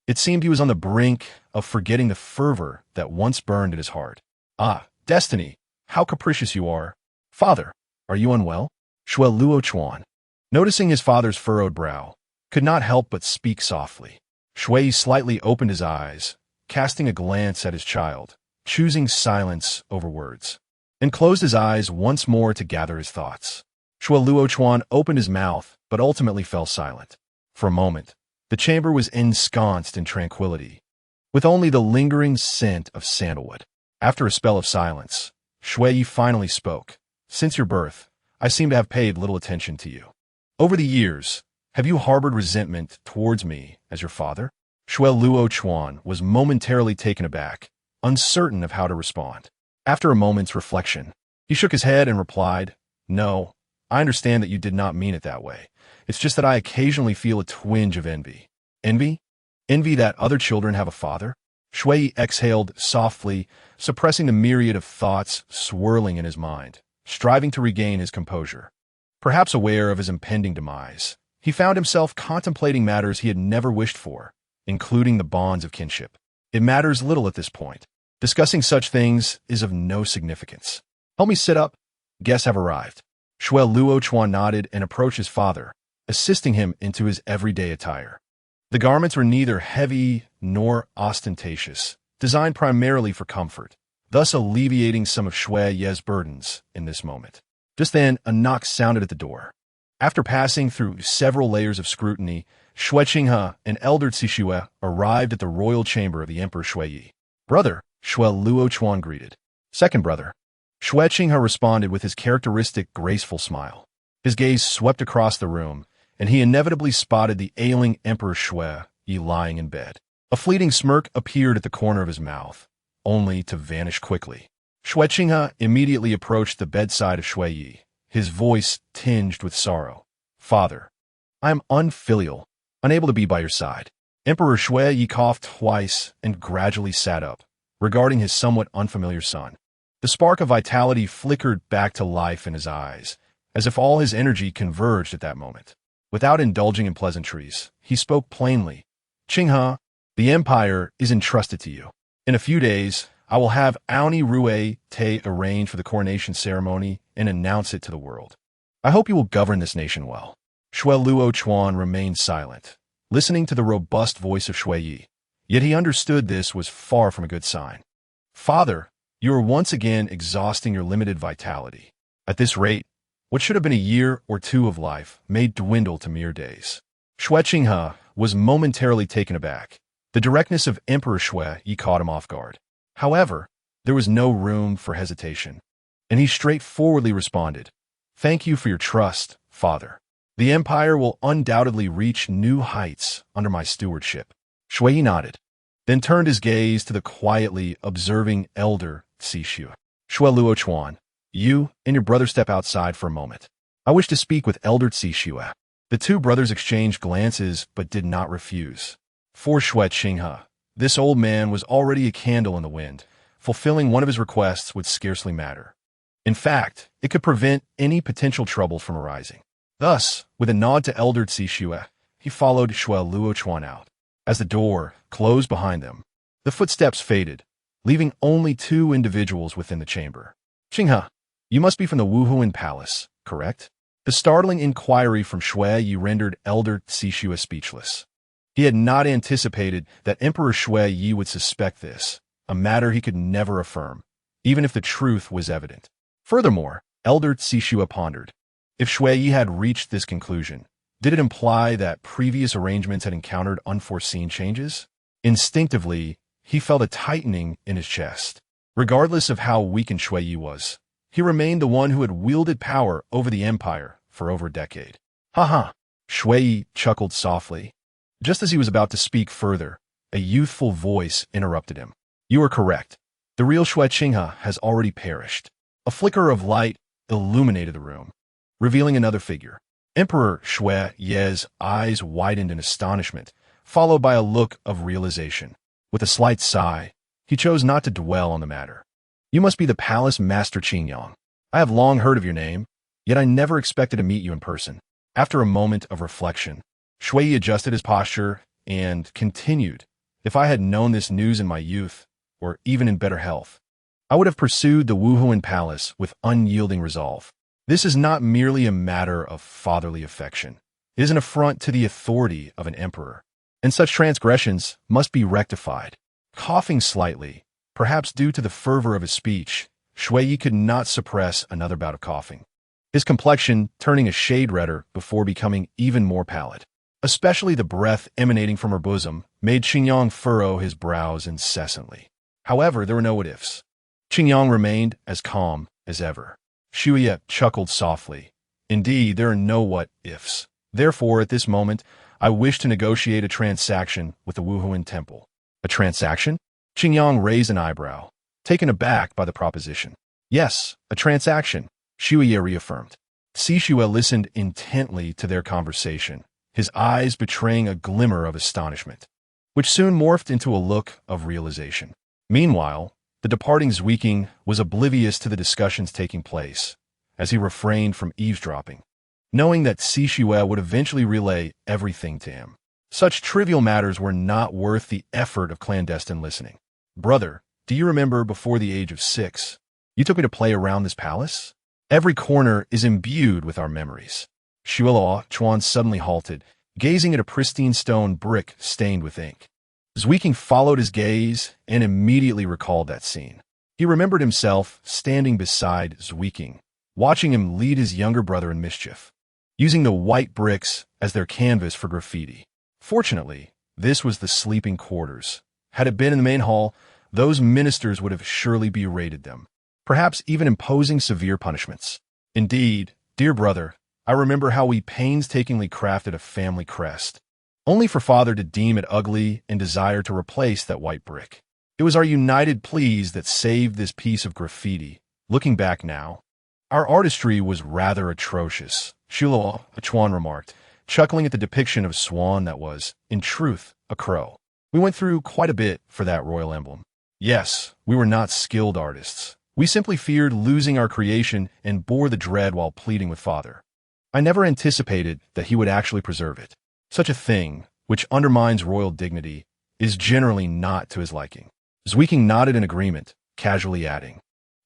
it seemed he was on the brink of forgetting the fervor that once burned in his heart. Ah, destiny, how capricious you are. Father, are you unwell? Xue Luo Chuan, noticing his father's furrowed brow, could not help but speak softly. Xue slightly opened his eyes, casting a glance at his child, choosing silence over words, and closed his eyes once more to gather his thoughts. Xue Luo Chuan opened his mouth, but ultimately fell silent. For a moment, the chamber was ensconced in tranquility, with only the lingering scent of sandalwood. After a spell of silence, Xue finally spoke. Since your birth, I seem to have paid little attention to you. Over the years, have you harbored resentment towards me as your father? Xue Luo Chuan was momentarily taken aback, uncertain of how to respond. After a moment's reflection, he shook his head and replied, No, I understand that you did not mean it that way. It's just that I occasionally feel a twinge of envy. Envy? Envy that other children have a father? Xue exhaled softly, suppressing the myriad of thoughts swirling in his mind, striving to regain his composure. Perhaps aware of his impending demise, he found himself contemplating matters he had never wished for, including the bonds of kinship. It matters little at this point. Discussing such things is of no significance. Help me sit up. Guests have arrived. Xue Luo Chuan nodded and approached his father, assisting him into his everyday attire. The garments were neither heavy nor ostentatious, designed primarily for comfort, thus alleviating some of Xue Ye's burdens in this moment. Just then, a knock sounded at the door. After passing through several layers of scrutiny, Xue Qinghe and Elder Cixue arrived at the royal chamber of the Emperor Xue Yi. Brother, Xue Luo Chuan greeted. Second brother. Xue Qinghe responded with his characteristic graceful smile. His gaze swept across the room, and he inevitably spotted the ailing Emperor Xue Yi lying in bed. A fleeting smirk appeared at the corner of his mouth, only to vanish quickly. Xue Qinghe immediately approached the bedside of Xue Yi, his voice tinged with sorrow. Father, I am unfilial, unable to be by your side. Emperor Xue Yi coughed twice and gradually sat up, regarding his somewhat unfamiliar son. The spark of vitality flickered back to life in his eyes, as if all his energy converged at that moment. Without indulging in pleasantries, he spoke plainly. Qinghe, the empire is entrusted to you. In a few days, I will have Aoni Rue Te arrange for the coronation ceremony and announce it to the world. I hope you will govern this nation well. Xue Luo Chuan remained silent, listening to the robust voice of Xue Yi. Yet he understood this was far from a good sign. Father, you are once again exhausting your limited vitality. At this rate, what should have been a year or two of life may dwindle to mere days. Xue Qinghe was momentarily taken aback. The directness of Emperor Xue Yi caught him off guard. However, there was no room for hesitation, and he straightforwardly responded, Thank you for your trust, Father. The empire will undoubtedly reach new heights under my stewardship. Xue Yi nodded, then turned his gaze to the quietly observing Elder Cixue. Xue Luo Chuan, you and your brother step outside for a moment. I wish to speak with Elder Xixue. The two brothers exchanged glances but did not refuse. For Shui Qinghe, this old man was already a candle in the wind. Fulfilling one of his requests would scarcely matter. In fact, it could prevent any potential trouble from arising. Thus, with a nod to Elder Xixue, he followed Shui Luochuan out. As the door closed behind them, the footsteps faded, leaving only two individuals within the chamber. Qinghe, you must be from the Wuhuan Palace, correct? The startling inquiry from Shui Yi rendered Elder Xixue speechless. He had not anticipated that Emperor Shui Yi would suspect this, a matter he could never affirm, even if the truth was evident. Furthermore, Elder Xixue pondered. If Shui Yi had reached this conclusion, did it imply that previous arrangements had encountered unforeseen changes? Instinctively, he felt a tightening in his chest. Regardless of how weakened Shui Yi was, he remained the one who had wielded power over the empire for over a decade. Ha! Shui Yi chuckled softly. Just as he was about to speak further, a youthful voice interrupted him. You are correct. The real Shui Qinghe has already perished. A flicker of light illuminated the room, revealing another figure. Emperor Shui Yi's eyes widened in astonishment, followed by a look of realization. With a slight sigh, he chose not to dwell on the matter. You must be the Palace Master Qingyang. I have long heard of your name, yet I never expected to meet you in person. After a moment of reflection, Shui Yi adjusted his posture and continued. If I had known this news in my youth, or even in better health, I would have pursued the Wuhuan Palace with unyielding resolve. This is not merely a matter of fatherly affection. It is an affront to the authority of an emperor, and such transgressions must be rectified. Coughing slightly, perhaps due to the fervor of his speech, Shui Yi could not suppress another bout of coughing, his complexion turning a shade redder before becoming even more pallid. Especially the breath emanating from her bosom made Qingyang furrow his brows incessantly. However, there were no what-ifs. Qingyang remained as calm as ever. Shui Yi chuckled softly. Indeed, there are no what-ifs. Therefore, at this moment, I wish to negotiate a transaction with the Wuhuan Temple. A transaction? Qingyang raised an eyebrow, taken aback by the proposition. Yes, a transaction, Shui Yi reaffirmed. Xixue listened intently to their conversation, his eyes betraying a glimmer of astonishment, which soon morphed into a look of realization. Meanwhile, the departing Zwiking was oblivious to the discussions taking place, as he refrained from eavesdropping, knowing that Xixue would eventually relay everything to him. Such trivial matters were not worth the effort of clandestine listening. Brother, do you remember before the age of 6, you took me to play around this palace? Every corner is imbued with our memories. Shui Luochuan suddenly halted, gazing at a pristine stone brick stained with ink. Zwiking followed his gaze and immediately recalled that scene. He remembered himself standing beside Zwiking, watching him lead his younger brother in mischief, using the white bricks as their canvas for graffiti. Fortunately, this was the sleeping quarters. Had it been in the main hall, those ministers would have surely berated them, perhaps even imposing severe punishments. Indeed, dear brother, I remember how we painstakingly crafted a family crest, only for father to deem it ugly and desire to replace that white brick. It was our united pleas that saved this piece of graffiti. Looking back now, our artistry was rather atrocious, Shui Luochuan remarked, chuckling at the depiction of a swan that was, in truth, a crow. We went through quite a bit for that royal emblem. Yes, we were not skilled artists. We simply feared losing our creation and bore the dread while pleading with father. I never anticipated that he would actually preserve it. Such a thing, which undermines royal dignity, is generally not to his liking. Zwiking nodded in agreement, casually adding,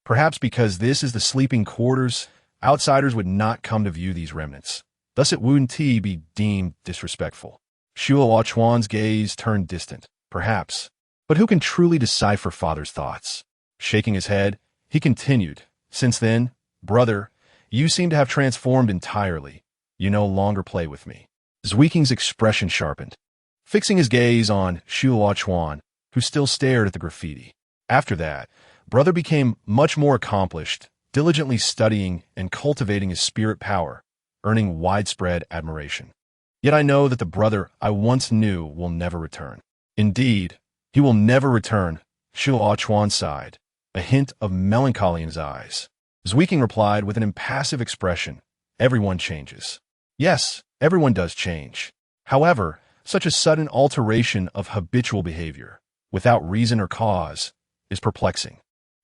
perhaps because this is the sleeping quarters, outsiders would not come to view these remnants. Thus it wouldn't be deemed disrespectful. Shui Luochuan's gaze turned distant, perhaps. But who can truly decipher father's thoughts? Shaking his head, he continued, since then, brother, you seem to have transformed entirely. You no longer play with me. Zwiking's expression sharpened, fixing his gaze on Shui Luochuan, who still stared at the graffiti. After that, brother became much more accomplished, diligently studying and cultivating his spirit power, earning widespread admiration. Yet I know that the brother I once knew will never return. Indeed, he will never return, Shui Luochuan sighed, a hint of melancholy in his eyes. Zwiking replied with an impassive expression, everyone changes. Yes, everyone does change. However, such a sudden alteration of habitual behavior, without reason or cause, is perplexing.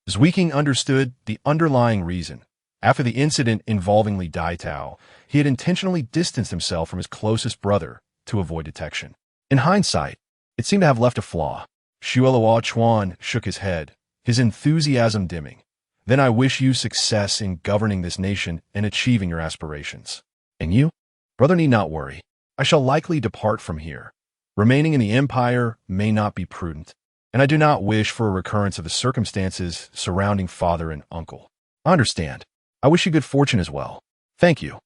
Zwiking understood the underlying reason. After the incident involving Li Daitao, he had intentionally distanced himself from his closest brother to avoid detection. In hindsight, it seemed to have left a flaw. Chuan shook his head, his enthusiasm dimming. Then I wish you success in governing this nation and achieving your aspirations. And you? Brother need not worry. I shall likely depart from here. Remaining in the empire may not be prudent, and I do not wish for a recurrence of the circumstances surrounding father and uncle. I understand. I wish you good fortune as well. Thank you.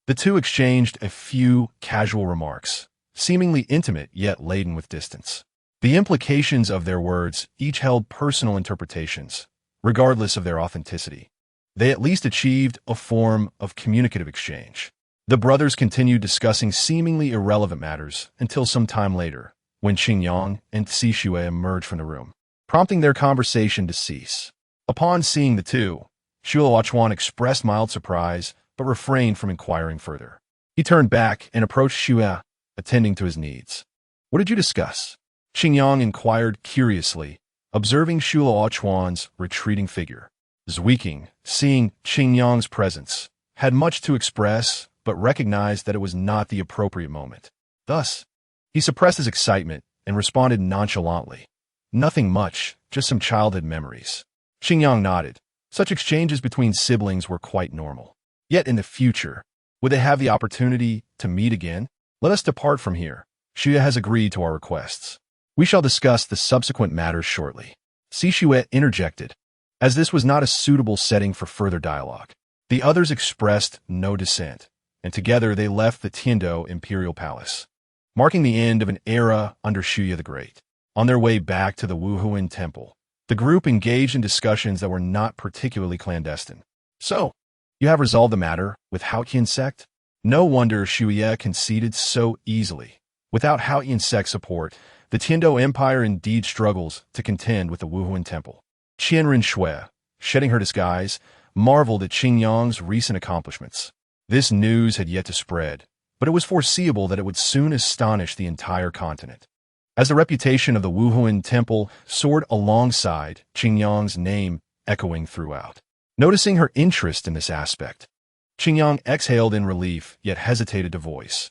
The two exchanged a few casual remarks, seemingly intimate yet laden with distance. The implications of their words each held personal interpretations, regardless of their authenticity. They at least achieved a form of communicative exchange. The brothers continued discussing seemingly irrelevant matters until some time later, when Qingyang and Sishui emerged from the room, prompting their conversation to cease. Upon seeing the two, Chuan expressed mild surprise, but refrained from inquiring further. He turned back and approached Xue, attending to his needs. What did you discuss? Qingyang inquired curiously, observing Chuan's retreating figure. Zwiking, seeing Qingyang's presence, had much to express, but recognized that it was not the appropriate moment. Thus, he suppressed his excitement and responded nonchalantly. Nothing much, just some childhood memories. Qingyang nodded. Such exchanges between siblings were quite normal. Yet in the future, would they have the opportunity to meet again? Let us depart from here. Xue has agreed to our requests. We shall discuss the subsequent matters shortly. Sishui interjected, as this was not a suitable setting for further dialogue. The others expressed no dissent, and together they left the Tiando Imperial Palace, marking the end of an era under Xue the Great. On their way back to the Wuhuan Temple, the group engaged in discussions that were not particularly clandestine. So, you have resolved the matter with Haotian sect? No wonder Xue conceded so easily. Without Haotian sect support, the Tiando Empire indeed struggles to contend with the Wuhuan Temple. Qianren Xue, shedding her disguise, marveled at Qingyang's recent accomplishments. This news had yet to spread, but it was foreseeable that it would soon astonish the entire continent. As the reputation of the Wuhuan Temple soared alongside Qingyang's name echoing throughout. Noticing her interest in this aspect, Qingyang exhaled in relief, yet hesitated to voice.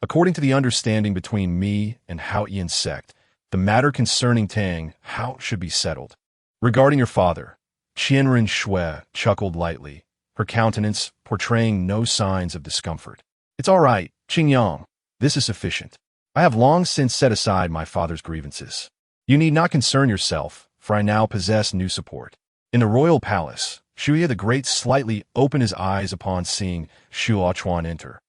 According to the understanding between me and Haotian sect, the matter concerning Tang Hao should be settled. Regarding your father, Qianren Xue chuckled lightly, her countenance portraying no signs of discomfort. It's all right, Qingyang. This is sufficient. I have long since set aside my father's grievances. You need not concern yourself, for I now possess new support. In the royal palace, Xue the Great slightly opened his eyes upon seeing Chuan enter,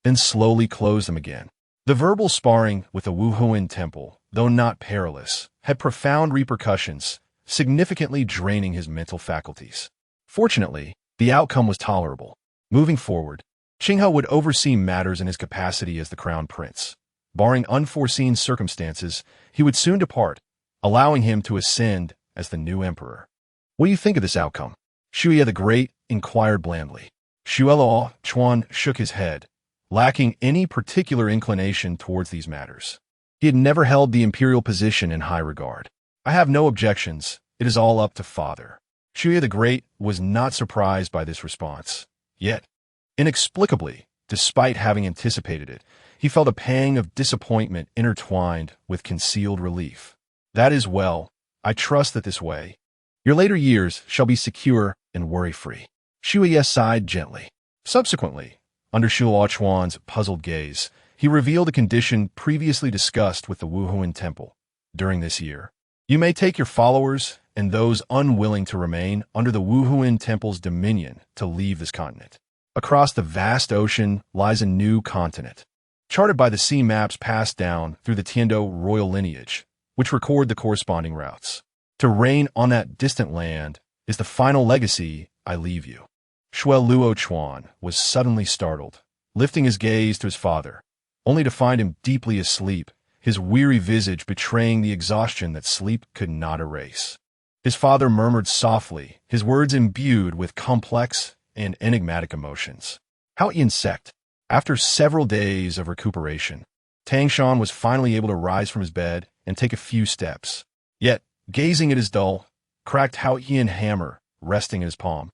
then slowly closed them again. The verbal sparring with the Wuhuan Temple, though not perilous, had profound repercussions, significantly draining his mental faculties. Fortunately, the outcome was tolerable. Moving forward, Qinghe would oversee matters in his capacity as the crown prince. Barring unforeseen circumstances, he would soon depart, allowing him to ascend as the new emperor. What do you think of this outcome? Xue the Great inquired blandly. Chuan shook his head, lacking any particular inclination towards these matters. He had never held the imperial position in high regard. I have no objections. It is all up to father. Xue the Great was not surprised by this response. Yet, inexplicably, despite having anticipated it, he felt a pang of disappointment intertwined with concealed relief. That is well. I trust that this way, your later years shall be secure and worry-free. Xue sighed gently. Subsequently, under Chuan's puzzled gaze, he revealed a condition previously discussed with the Wuhuan Temple. During this year, you may take your followers and those unwilling to remain under the Wuhuan Temple's dominion to leave this continent. Across the vast ocean lies a new continent, charted by the sea maps passed down through the Tiando royal lineage, which record the corresponding routes. To reign on that distant land is the final legacy I leave you. Chuan was suddenly startled, lifting his gaze to his father, only to find him deeply asleep, his weary visage betraying the exhaustion that sleep could not erase. His father murmured softly, his words imbued with complex and enigmatic emotions. Haotian sect. After several days of recuperation, Tang Shan was finally able to rise from his bed and take a few steps. Yet, gazing at his dull, cracked Haotian hammer resting in his palm,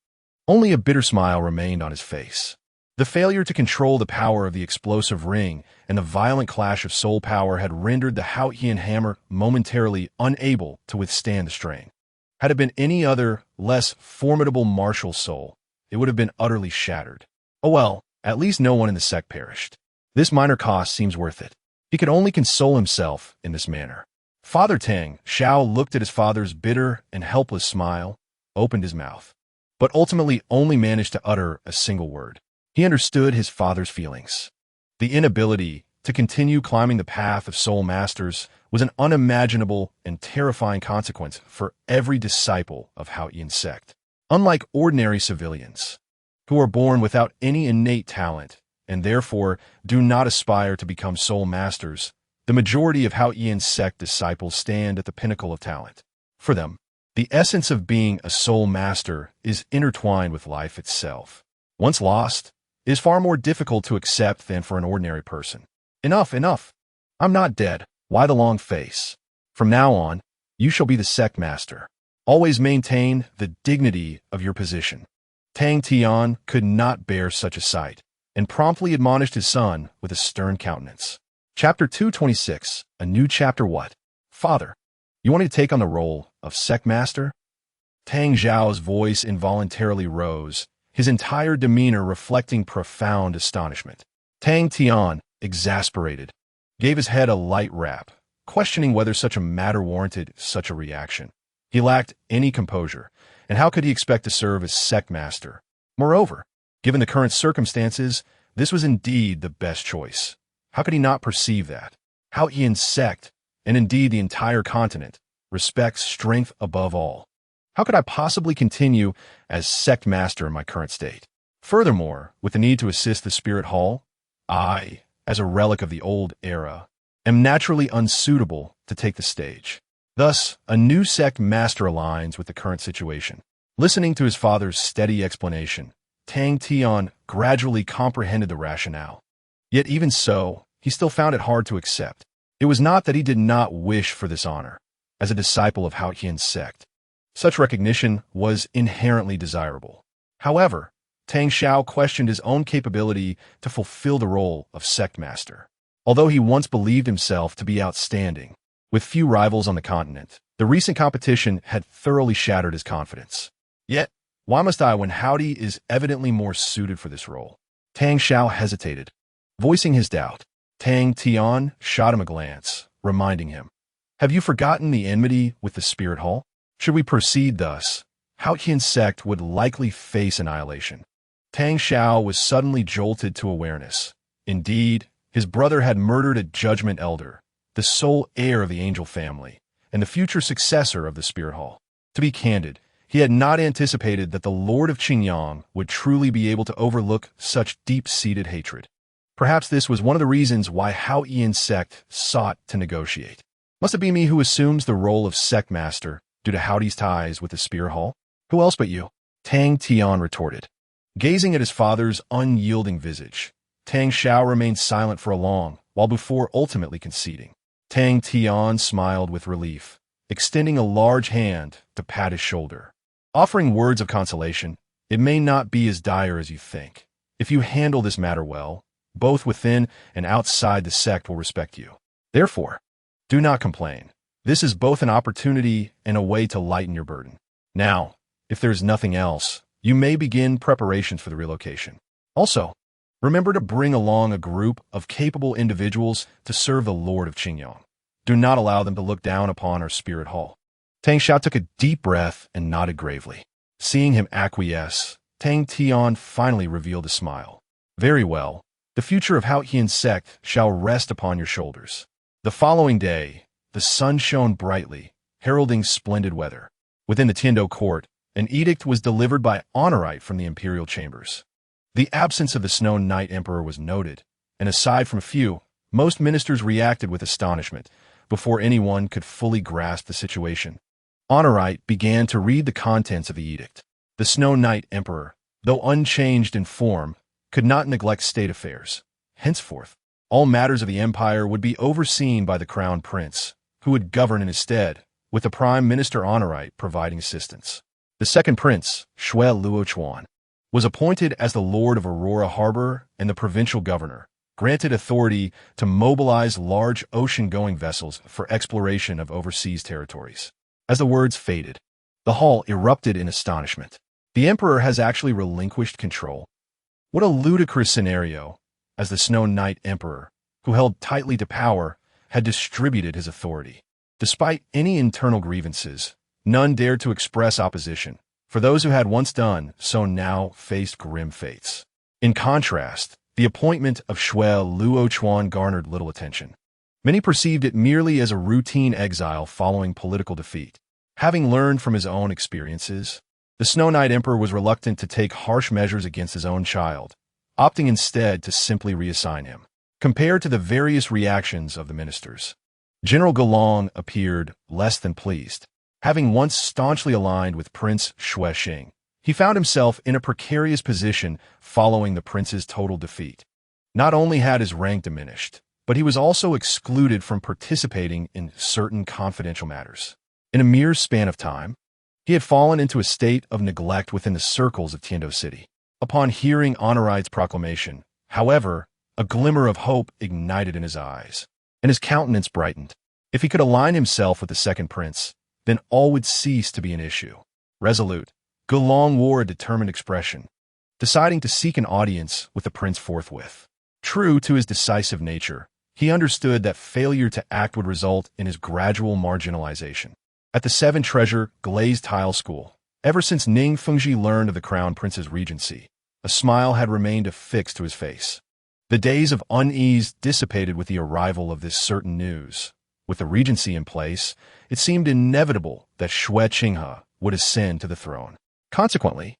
only a bitter smile remained on his face. The failure to control the power of the explosive ring and the violent clash of soul power had rendered the Haotian hammer momentarily unable to withstand the strain. Had it been any other, less formidable martial soul, it would have been utterly shattered. Oh well, at least no one in the sect perished. This minor cost seems worth it. He could only console himself in this manner. Father Tang Xiao looked at his father's bitter and helpless smile, opened his mouth, but ultimately only managed to utter a single word. He understood his father's feelings. The inability to continue climbing the path of soul masters was an unimaginable and terrifying consequence for every disciple of Haotian sect. Unlike ordinary civilians, who are born without any innate talent and therefore do not aspire to become soul masters, the majority of Haotian sect disciples stand at the pinnacle of talent. For them, the essence of being a soul master is intertwined with life itself. Once lost, it is far more difficult to accept than for an ordinary person. Enough, enough. I'm not dead. Why the long face? From now on, you shall be the sect master. Always maintain the dignity of your position. Tang Tian could not bear such a sight, and promptly admonished his son with a stern countenance. Chapter 226, a new chapter. What? Father, you want me to take on the role of sect master? Tang Zhao's voice involuntarily rose, his entire demeanor reflecting profound astonishment. Tang Tian, exasperated, gave his head a light rap, questioning whether such a matter warranted such a reaction. He lacked any composure, and how could he expect to serve as sect master? Moreover, given the current circumstances, this was indeed the best choice. How could he not perceive that? Haotian sect, and indeed the entire continent, respects strength above all. How could I possibly continue as sect master in my current state? Furthermore, with the need to assist the spirit hall, I, as a relic of the old era, am naturally unsuitable to take the stage. Thus, a new sect master aligns with the current situation. Listening to his father's steady explanation, Tang Tian gradually comprehended the rationale. Yet even so, he still found it hard to accept. It was not that he did not wish for this honor. As a disciple of Haotian sect, such recognition was inherently desirable. However, Tang Xiao questioned his own capability to fulfill the role of sect master. Although he once believed himself to be outstanding, with few rivals on the continent, the recent competition had thoroughly shattered his confidence. Yet, why must I when Howdy is evidently more suited for this role? Tang Xiao hesitated. Voicing his doubt, Tang Tian shot him a glance, reminding him, "Have you forgotten the enmity with the spirit hall? Should we proceed thus, Haotian sect would likely face annihilation." Tang Xiao was suddenly jolted to awareness. Indeed, his brother had murdered a judgment elder, the sole heir of the angel family, and the future successor of the spirit hall. To be candid, he had not anticipated that the Lord of Qingyang would truly be able to overlook such deep-seated hatred. Perhaps this was one of the reasons why Haotian sect sought to negotiate. Must it be me who assumes the role of sect master due to Howdy's ties with the spirit hall? Who else but you? Tang Tian retorted. Gazing at his father's unyielding visage, Tang Xiao remained silent for a long while before ultimately conceding. Tang Tian smiled with relief, extending a large hand to pat his shoulder. Offering words of consolation, it may not be as dire as you think. If you handle this matter well, both within and outside the sect will respect you. Therefore, do not complain. This is both an opportunity and a way to lighten your burden. Now, if there is nothing else, you may begin preparations for the relocation. Also, remember to bring along a group of capable individuals to serve the Lord of Qingyang. Do not allow them to look down upon our spirit hall. Tang Xiao took a deep breath and nodded gravely. Seeing him acquiesce, Tang Tian finally revealed a smile. Very well. The future of Haotian sect shall rest upon your shoulders. The following day, the sun shone brightly, heralding splendid weather. Within the Tiando court, an edict was delivered by Honorite from the imperial chambers. The absence of the Snow Knight Emperor was noted, and aside from a few, most ministers reacted with astonishment before anyone could fully grasp the situation. Honorite began to read the contents of the edict. The Snow Knight Emperor, though unchanged in form, could not neglect state affairs. Henceforth, all matters of the empire would be overseen by the crown prince, who would govern in his stead, with the prime minister honorite providing assistance. The second prince, Shui Luochuan, was appointed as the lord of Aurora Harbor and the provincial governor, granted authority to mobilize large ocean-going vessels for exploration of overseas territories. As the words faded, the hall erupted in astonishment. The emperor has actually relinquished control. What a ludicrous scenario, as the Snow Knight Emperor, who held tightly to power, had distributed his authority. Despite any internal grievances, none dared to express opposition, for those who had once done so now faced grim fates. In contrast, the appointment of Shui Luochuan garnered little attention. Many perceived it merely as a routine exile following political defeat. Having learned from his own experiences, the Snow Knight Emperor was reluctant to take harsh measures against his own child, opting instead to simply reassign him. Compared to the various reactions of the ministers, General Gelong appeared less than pleased. Having once staunchly aligned with Prince Shuexing, he found himself in a precarious position following the prince's total defeat. Not only had his rank diminished, but he was also excluded from participating in certain confidential matters. In a mere span of time, he had fallen into a state of neglect within the circles of Tiando City. Upon hearing Honorite's proclamation, however, a glimmer of hope ignited in his eyes, and his countenance brightened. If he could align himself with the second prince, then all would cease to be an issue. Resolute, Gelong wore a determined expression, deciding to seek an audience with the prince forthwith. True to his decisive nature, he understood that failure to act would result in his gradual marginalization. At the Seven Treasure Glazed Tile School, ever since Ning Fengji learned of the crown prince's regency, a smile had remained affixed to his face. The days of unease dissipated with the arrival of this certain news. With the regency in place, it seemed inevitable that Shui Qinghe would ascend to the throne. Consequently,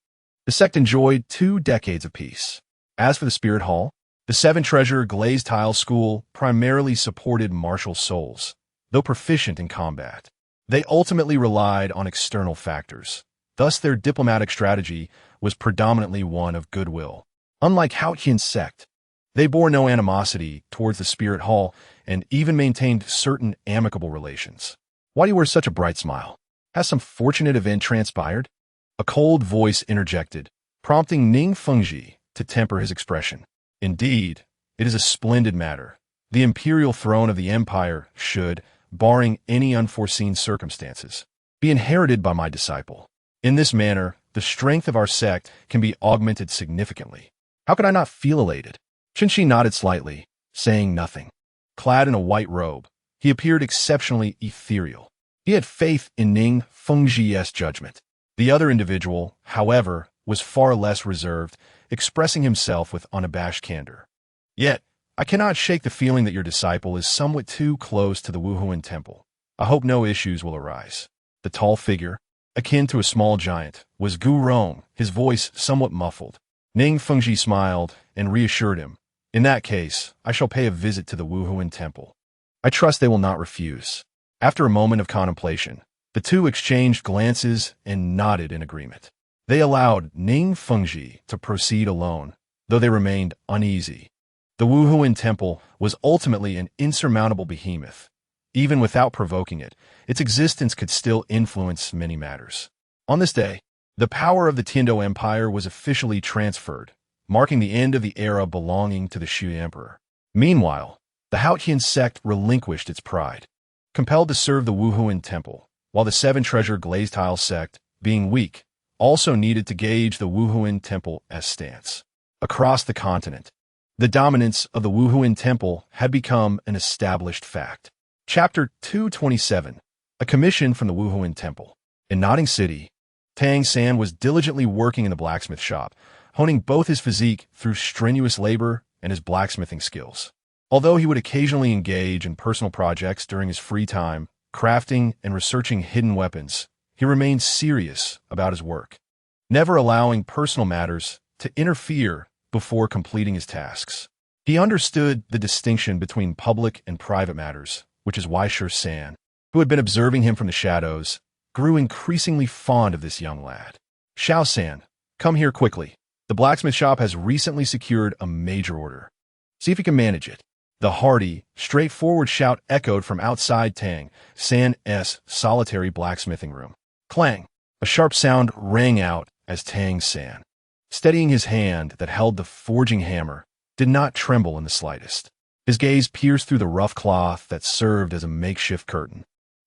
the sect enjoyed 2 decades of peace. As for the Spirit Hall, the Seven Treasure Glazed Tile School primarily supported martial souls, though proficient in combat. They ultimately relied on external factors. Thus, their diplomatic strategy was predominantly one of goodwill. Unlike Haotian's sect, they bore no animosity towards the Spirit Hall and even maintained certain amicable relations. Why do you wear such a bright smile? Has some fortunate event transpired? A cold voice interjected, prompting Ning Fengji to temper his expression. Indeed, it is a splendid matter. The imperial throne of the empire should, barring any unforeseen circumstances, be inherited by my disciple. In this manner, the strength of our sect can be augmented significantly. How could I not feel elated? Qinshi nodded slightly, saying nothing. Clad in a white robe, he appeared exceptionally ethereal. He had faith in Ning Fengji's judgment. The other individual, however, was far less reserved, expressing himself with unabashed candor. Yet, I cannot shake the feeling that your disciple is somewhat too close to the Wuhuan temple. I hope no issues will arise. The tall figure, akin to a small giant, was Gu Rong, his voice somewhat muffled. Ning Fengji smiled and reassured him. In that case, I shall pay a visit to the Wuhuan temple. I trust they will not refuse. After a moment of contemplation, the two exchanged glances and nodded in agreement. They allowed Ning Fengji to proceed alone, though they remained uneasy. The Wuhuan temple was ultimately an insurmountable behemoth. Even without provoking it, its existence could still influence many matters. On this day, the power of the Tiando Empire was officially transferred, marking the end of the era belonging to the Shui Emperor. Meanwhile, the Haotian sect relinquished its pride, compelled to serve the Wuhuan temple, while the Seven Treasure Glazed Tile sect, being weak, also needed to gauge the Wuhuan temple's stance. Across the continent, the dominance of the Wuhuan temple had become an established fact. Chapter 227, A Commission from the Wuhuan Temple. In Nodding City, Tang San was diligently working in the blacksmith shop, honing both his physique through strenuous labor and his blacksmithing skills. Although he would occasionally engage in personal projects during his free time, crafting and researching hidden weapons, he remained serious about his work, never allowing personal matters to interfere before completing his tasks. He understood the distinction between public and private matters, which is why San, who had been observing him from the shadows, grew increasingly fond of this young lad. Xiao San, come here quickly. The blacksmith shop has recently secured a major order. See if you can manage it." The hearty, straightforward shout echoed from outside Tang San's solitary blacksmithing room. Clang! A sharp sound rang out as Tang San, steadying his hand that held the forging hammer, did not tremble in the slightest. His gaze pierced through the rough cloth that served as a makeshift curtain,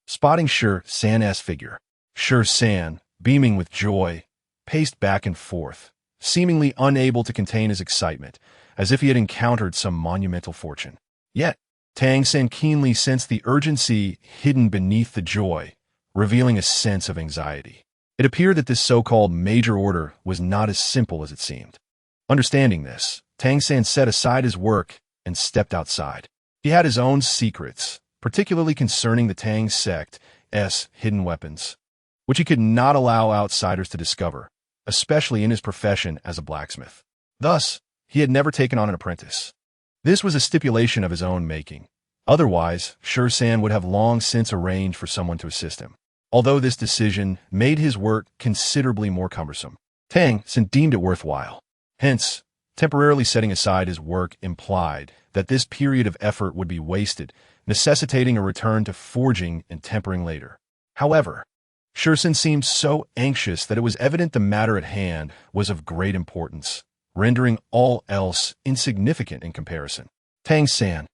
spotting San's figure. San, beaming with joy, paced back and forth, seemingly unable to contain his excitement, as if he had encountered some monumental fortune. Yet, Tang San keenly sensed the urgency hidden beneath the joy, revealing a sense of anxiety. It appeared that this so-called major order was not as simple as it seemed. Understanding this, Tang San set aside his work and stepped outside. He had his own secrets, particularly concerning the Tang sect's hidden weapons, which he could not allow outsiders to discover, especially in his profession as a blacksmith. Thus, he had never taken on an apprentice. This was a stipulation of his own making. Otherwise, San would have long since arranged for someone to assist him. Although this decision made his work considerably more cumbersome, Tang San deemed it worthwhile. Hence, temporarily setting aside his work implied that this period of effort would be wasted, necessitating a return to forging and tempering later. However, San seemed so anxious that it was evident the matter at hand was of great importance, rendering all else insignificant in comparison. Tang San,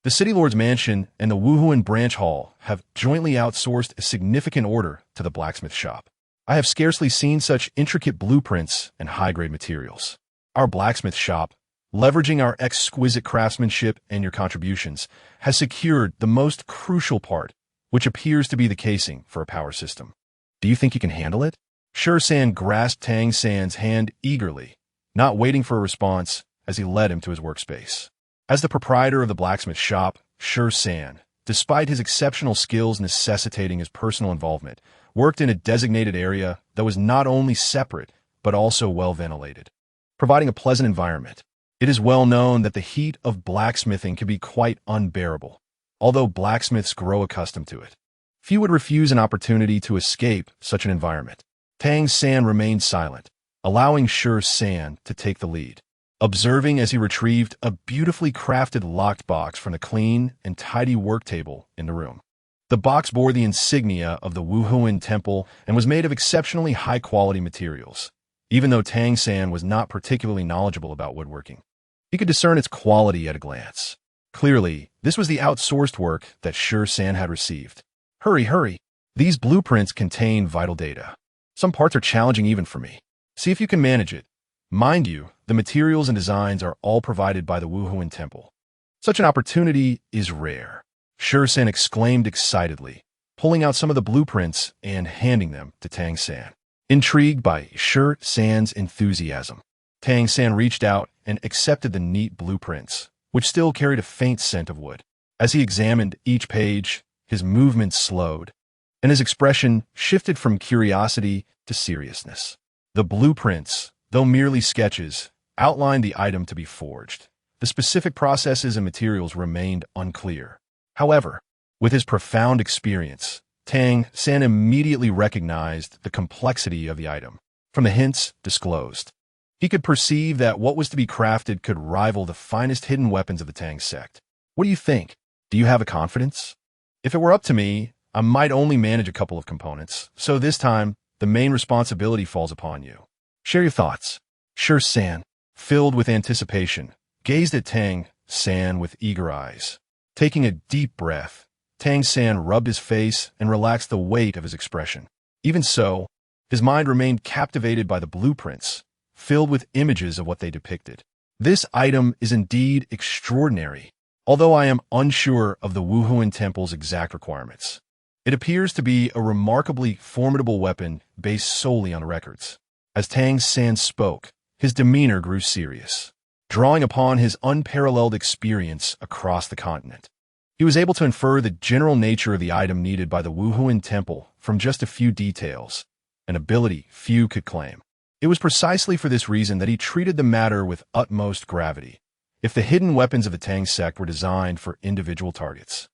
the City Lord's mansion and the Wuhuan branch hall have jointly outsourced a significant order to the blacksmith shop. I have scarcely seen such intricate blueprints and high-grade materials. Our blacksmith shop, leveraging our exquisite craftsmanship and your contributions, has secured the most crucial part, which appears to be the casing for a power system. Do you think you can handle it? San grasped Tang San's hand eagerly, not waiting for a response as he led him to his workspace. As the proprietor of the blacksmith shop, San, despite his exceptional skills necessitating his personal involvement, worked in a designated area that was not only separate, but also well ventilated, providing a pleasant environment. It is well known that the heat of blacksmithing can be quite unbearable, although blacksmiths grow accustomed to it. Few would refuse an opportunity to escape such an environment. Tang San remained silent, allowing San to take the lead, observing as he retrieved a beautifully crafted locked box from the clean and tidy work table in the room. The box bore the insignia of the Wuhuan Temple and was made of exceptionally high-quality materials. Even though Tang San was not particularly knowledgeable about woodworking, he could discern its quality at a glance. Clearly, this was the outsourced work that San had received. Hurry! These blueprints contain vital data. Some parts are challenging even for me. See if you can manage it. Mind you, the materials and designs are all provided by the Wuhuan Temple. Such an opportunity is rare. San exclaimed excitedly, pulling out some of the blueprints and handing them to Tang San. Intrigued by San's enthusiasm, Tang San reached out and accepted the neat blueprints, which still carried a faint scent of wood. As he examined each page, his movements slowed, and his expression shifted from curiosity to seriousness. The blueprints, though merely sketches, outlined the item to be forged. The specific processes and materials remained unclear. However, with his profound experience, Tang San immediately recognized the complexity of the item. From the hints disclosed, he could perceive that what was to be crafted could rival the finest hidden weapons of the Tang sect. What do you think? Do you have a confidence? If it were up to me, I might only manage a couple of components, so this time, the main responsibility falls upon you. Share your thoughts. San, filled with anticipation, gazed at Tang San with eager eyes. Taking a deep breath, Tang San rubbed his face and relaxed the weight of his expression. Even so, his mind remained captivated by the blueprints, filled with images of what they depicted. This item is indeed extraordinary, although I am unsure of the Wuhuan Temple's exact requirements. It appears to be a remarkably formidable weapon based solely on records. As Tang San spoke, his demeanor grew serious, drawing upon his unparalleled experience across the continent. He was able to infer the general nature of the item needed by the Wuhuan Temple from just a few details, an ability few could claim. It was precisely for this reason that he treated the matter with utmost gravity. If the hidden weapons of the Tang sect were designed for individual targets,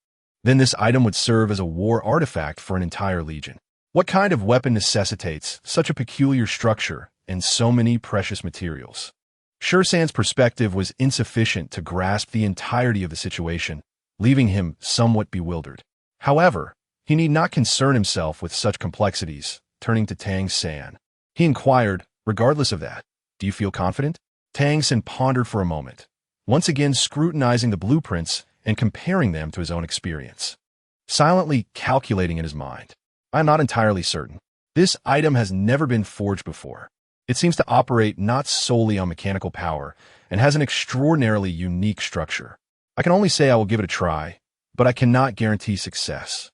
then this item would serve as a war artifact for an entire legion. What kind of weapon necessitates such a peculiar structure and so many precious materials? San's perspective was insufficient to grasp the entirety of the situation, leaving him somewhat bewildered. However, he need not concern himself with such complexities. Turning to Tang San, he inquired, regardless of that, "Do you feel confident?" Tang San pondered for a moment, once again scrutinizing the blueprints and comparing them to his own experience. Silently calculating in his mind, "I am not entirely certain. This item has never been forged before. It seems to operate not solely on mechanical power and has an extraordinarily unique structure. I can only say I will give it a try, but I cannot guarantee success."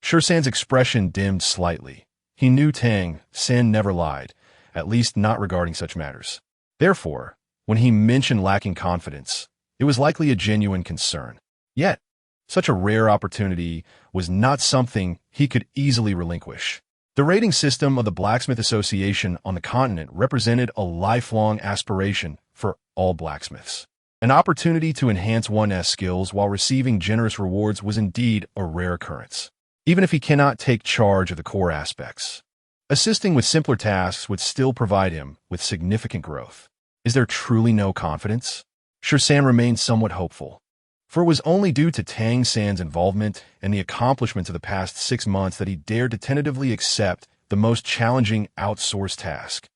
San's expression dimmed slightly. He knew Tang San never lied, at least not regarding such matters. Therefore, when he mentioned lacking confidence, it was likely a genuine concern. Yet, such a rare opportunity was not something he could easily relinquish. The rating system of the Blacksmith Association on the continent represented a lifelong aspiration for all blacksmiths. An opportunity to enhance one's skills while receiving generous rewards was indeed a rare occurrence. Even if he cannot take charge of the core aspects, assisting with simpler tasks would still provide him with significant growth. Is there truly no confidence? San remained somewhat hopeful, for it was only due to Tang San's involvement and the accomplishments of the past 6 months that he dared to tentatively accept the most challenging outsourced task.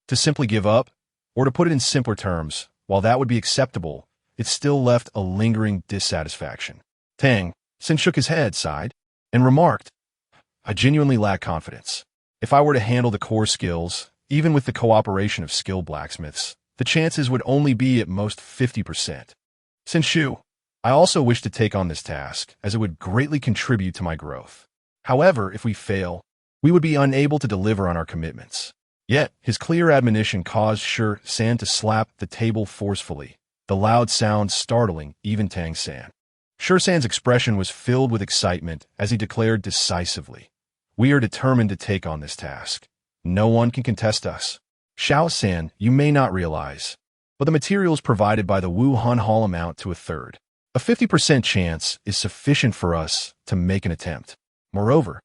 To simply give up, or to put it in simpler terms, while that would be acceptable, it still left a lingering dissatisfaction. Tang San shook his head, sighed, and remarked, "I genuinely lack confidence. If I were to handle the core skills, even with the cooperation of skilled blacksmiths, the chances would only be at most 50%. Senshu, I also wish to take on this task, as it would greatly contribute to my growth. However, if we fail, we would be unable to deliver on our commitments." Yet, his clear admonition caused San to slap the table forcefully, the loud sound startling even Tang San. San's expression was filled with excitement as he declared decisively, "We are determined to take on this task. No one can contest us. San, you may not realize, but the materials provided by the Wuhan Hall amount to a third. A 50% chance is sufficient for us to make an attempt. Moreover,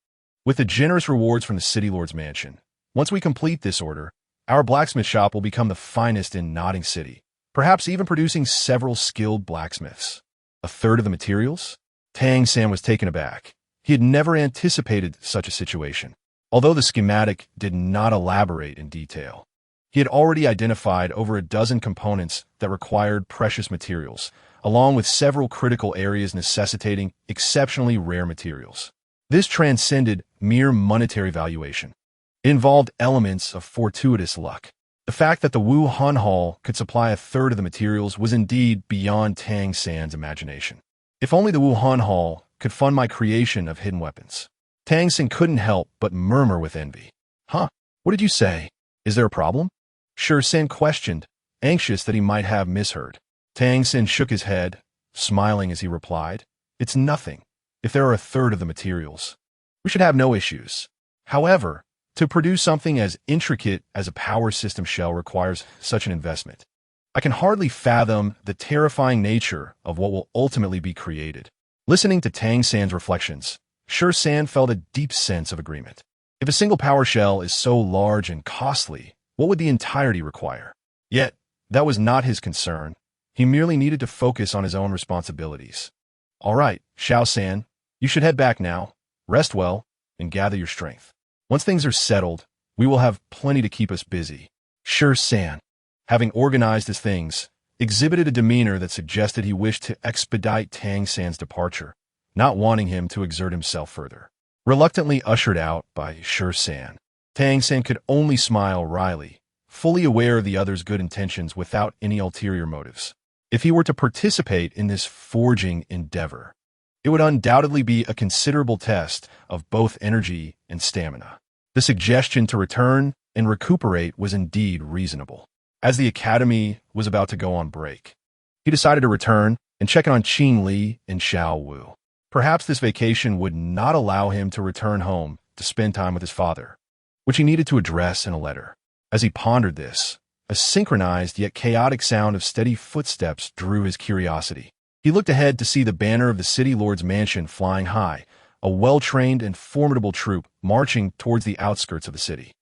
with the generous rewards from the City Lord's mansion, once we complete this order, our blacksmith shop will become the finest in Notting City, perhaps even producing several skilled blacksmiths." A third of the materials? Tang San was taken aback. He had never anticipated such a situation. Although the schematic did not elaborate in detail, he had already identified over a dozen components that required precious materials, along with several critical areas necessitating exceptionally rare materials. This transcended mere monetary valuation. It involved elements of fortuitous luck. The fact that the Wuhan Hall could supply a third of the materials was indeed beyond Tang San's imagination. If only the Wuhan Hall could fund my creation of hidden weapons. Tang San couldn't help but murmur with envy. "Huh? What did you say? Is there a problem?" San questioned, anxious that he might have misheard. Tang San shook his head, smiling as he replied, "It's nothing. If there are a third of the materials, we should have no issues. However, to produce something as intricate as a power system shell requires such an investment. I can hardly fathom the terrifying nature of what will ultimately be created." Listening to Tang San's reflections, San felt a deep sense of agreement. If a single power shell is so large and costly, what would the entirety require? Yet, that was not his concern. He merely needed to focus on his own responsibilities. "All right, San, you should head back now. Rest well, and gather your strength. Once things are settled, we will have plenty to keep us busy." San, having organized his things, exhibited a demeanor that suggested he wished to expedite Tang San's departure, not wanting him to exert himself further. Reluctantly ushered out by San, Tang San could only smile wryly, fully aware of the other's good intentions without any ulterior motives. If he were to participate in this forging endeavor, it would undoubtedly be a considerable test of both energy and stamina. The suggestion to return and recuperate was indeed reasonable. As the academy was about to go on break, he decided to return and check in on Qing Li and Xiao Wu. Perhaps this vacation would not allow him to return home to spend time with his father, which he needed to address in a letter. As he pondered this, a synchronized yet chaotic sound of steady footsteps drew his curiosity. He looked ahead to see the banner of the City Lord's mansion flying high, a well-trained and formidable troop marching towards the outskirts of the city.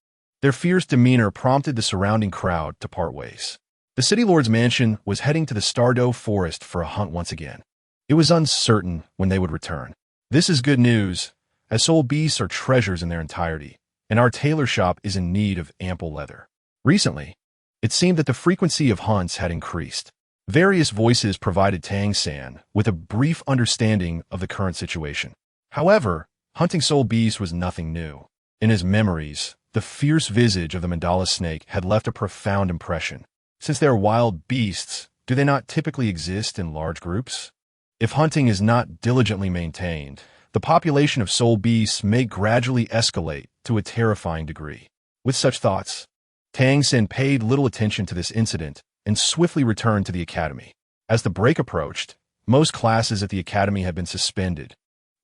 Their fierce demeanor prompted the surrounding crowd to part ways. The city lord's mansion was heading to the Stardow Forest for a hunt once again. It was uncertain when they would return. This is good news, as soul beasts are treasures in their entirety, and our tailor shop is in need of ample leather. Recently, it seemed that the frequency of hunts had increased. Various voices provided Tang-san with a brief understanding of the current situation. However, hunting soul beasts was nothing new. In his memories, the fierce visage of the mandala snake had left a profound impression. Since they are wild beasts, do they not typically exist in large groups? If hunting is not diligently maintained, the population of soul beasts may gradually escalate to a terrifying degree. With such thoughts, Tang-san paid little attention to this incident and swiftly returned to the academy. As the break approached, most classes at the academy had been suspended,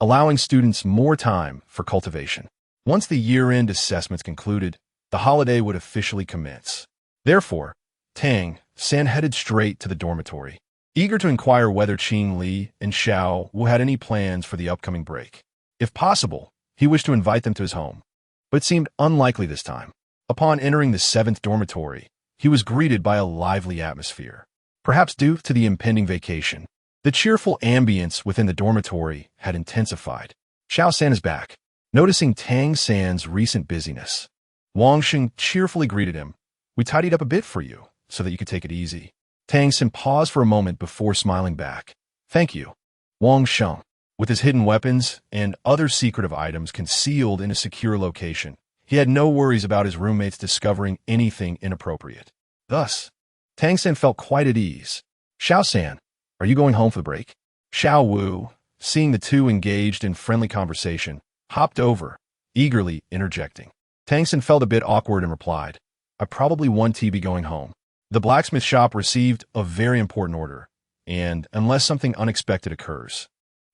allowing students more time for cultivation. Once the year-end assessments concluded, the holiday would officially commence. Therefore, Tang-san headed straight to the dormitory, eager to inquire whether Qing Li and Xiao Wu had any plans for the upcoming break. If possible, he wished to invite them to his home, but it seemed unlikely this time. Upon entering the 7th dormitory, he was greeted by a lively atmosphere. Perhaps due to the impending vacation, the cheerful ambience within the dormitory had intensified. Xiao-san is back. Noticing Tang-san's recent busyness, Wang Sheng cheerfully greeted him. We tidied up a bit for you, so that you could take it easy. Tang-san paused for a moment before smiling back. Thank you. Wang Sheng, with his hidden weapons and other secretive items concealed in a secure location, he had no worries about his roommates discovering anything inappropriate. Thus, Tang-san felt quite at ease. Xiao-san, are you going home for the break? Xiao Wu, seeing the two engaged in friendly conversation, hopped over, eagerly interjecting. Tang-san felt a bit awkward and replied, I probably want to be going home. The blacksmith shop received a very important order, and unless something unexpected occurs,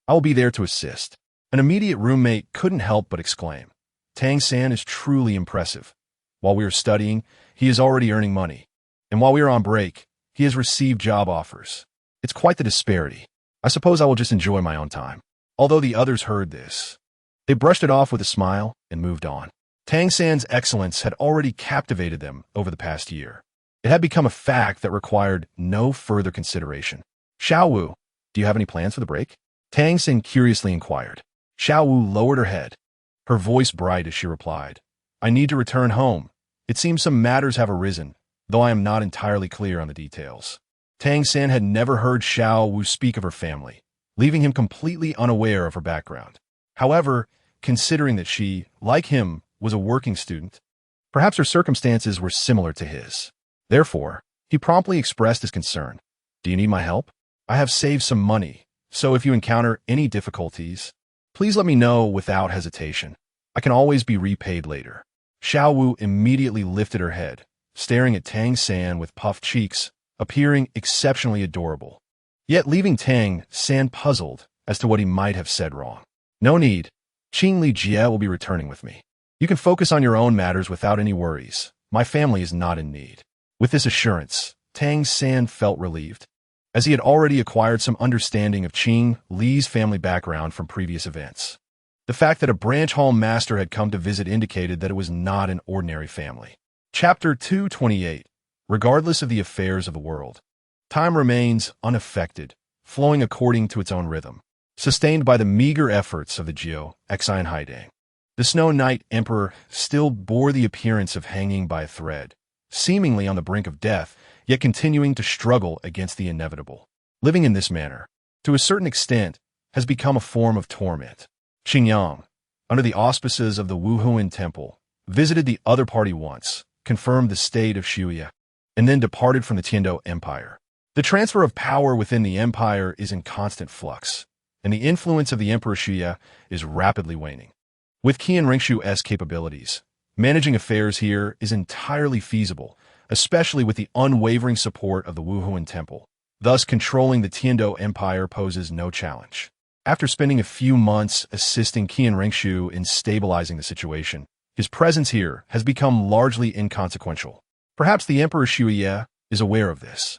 I will be there to assist. An immediate roommate couldn't help but exclaim, Tang-san is truly impressive. While we are studying, he is already earning money, and while we are on break, he has received job offers. It's quite the disparity. I suppose I will just enjoy my own time. Although the others heard this, they brushed it off with a smile and moved on. Tang-san's excellence had already captivated them over the past year. It had become a fact that required no further consideration. Xiao Wu, do you have any plans for the break? Tang-san curiously inquired. Xiao Wu lowered her head, her voice bright as she replied, I need to return home. It seems some matters have arisen, though I am not entirely clear on the details. Tang-san had never heard Xiao Wu speak of her family, leaving him completely unaware of her background. However, considering that she, like him, was a working student, perhaps her circumstances were similar to his. Therefore, he promptly expressed his concern. Do you need my help? I have saved some money, so if you encounter any difficulties, please let me know without hesitation. I can always be repaid later. Xiao Wu immediately lifted her head, staring at Tang-san with puffed cheeks, appearing exceptionally adorable, yet leaving Tang-san puzzled as to what he might have said wrong. No need. Qing Li Jie will be returning with me. You can focus on your own matters without any worries. My family is not in need. With this assurance, Tang-san felt relieved, as he had already acquired some understanding of Qing Li's family background from previous events. The fact that a branch hall master had come to visit indicated that it was not an ordinary family. Chapter 228. Regardless of the affairs of the world, time remains unaffected, flowing according to its own rhythm, sustained by the meager efforts of the Jiao, Exai and Haidang. The Snow Knight Emperor still bore the appearance of hanging by a thread, seemingly on the brink of death, yet continuing to struggle against the inevitable. Living in this manner, to a certain extent, has become a form of torment. Qingyang, under the auspices of the Wuhuan Temple, visited the other party once, confirmed the state of Shuya, and then departed from the Tiando Empire. The transfer of power within the empire is in constant flux, and the influence of the Emperor Shuya is rapidly waning. With Qian Ringshu's capabilities, managing affairs here is entirely feasible, especially with the unwavering support of the Wuhuan Temple. Thus, controlling the Tiando Empire poses no challenge. After spending a few months assisting Qian Ringshu in stabilizing the situation, his presence here has become largely inconsequential. Perhaps the Emperor Shuya is aware of this.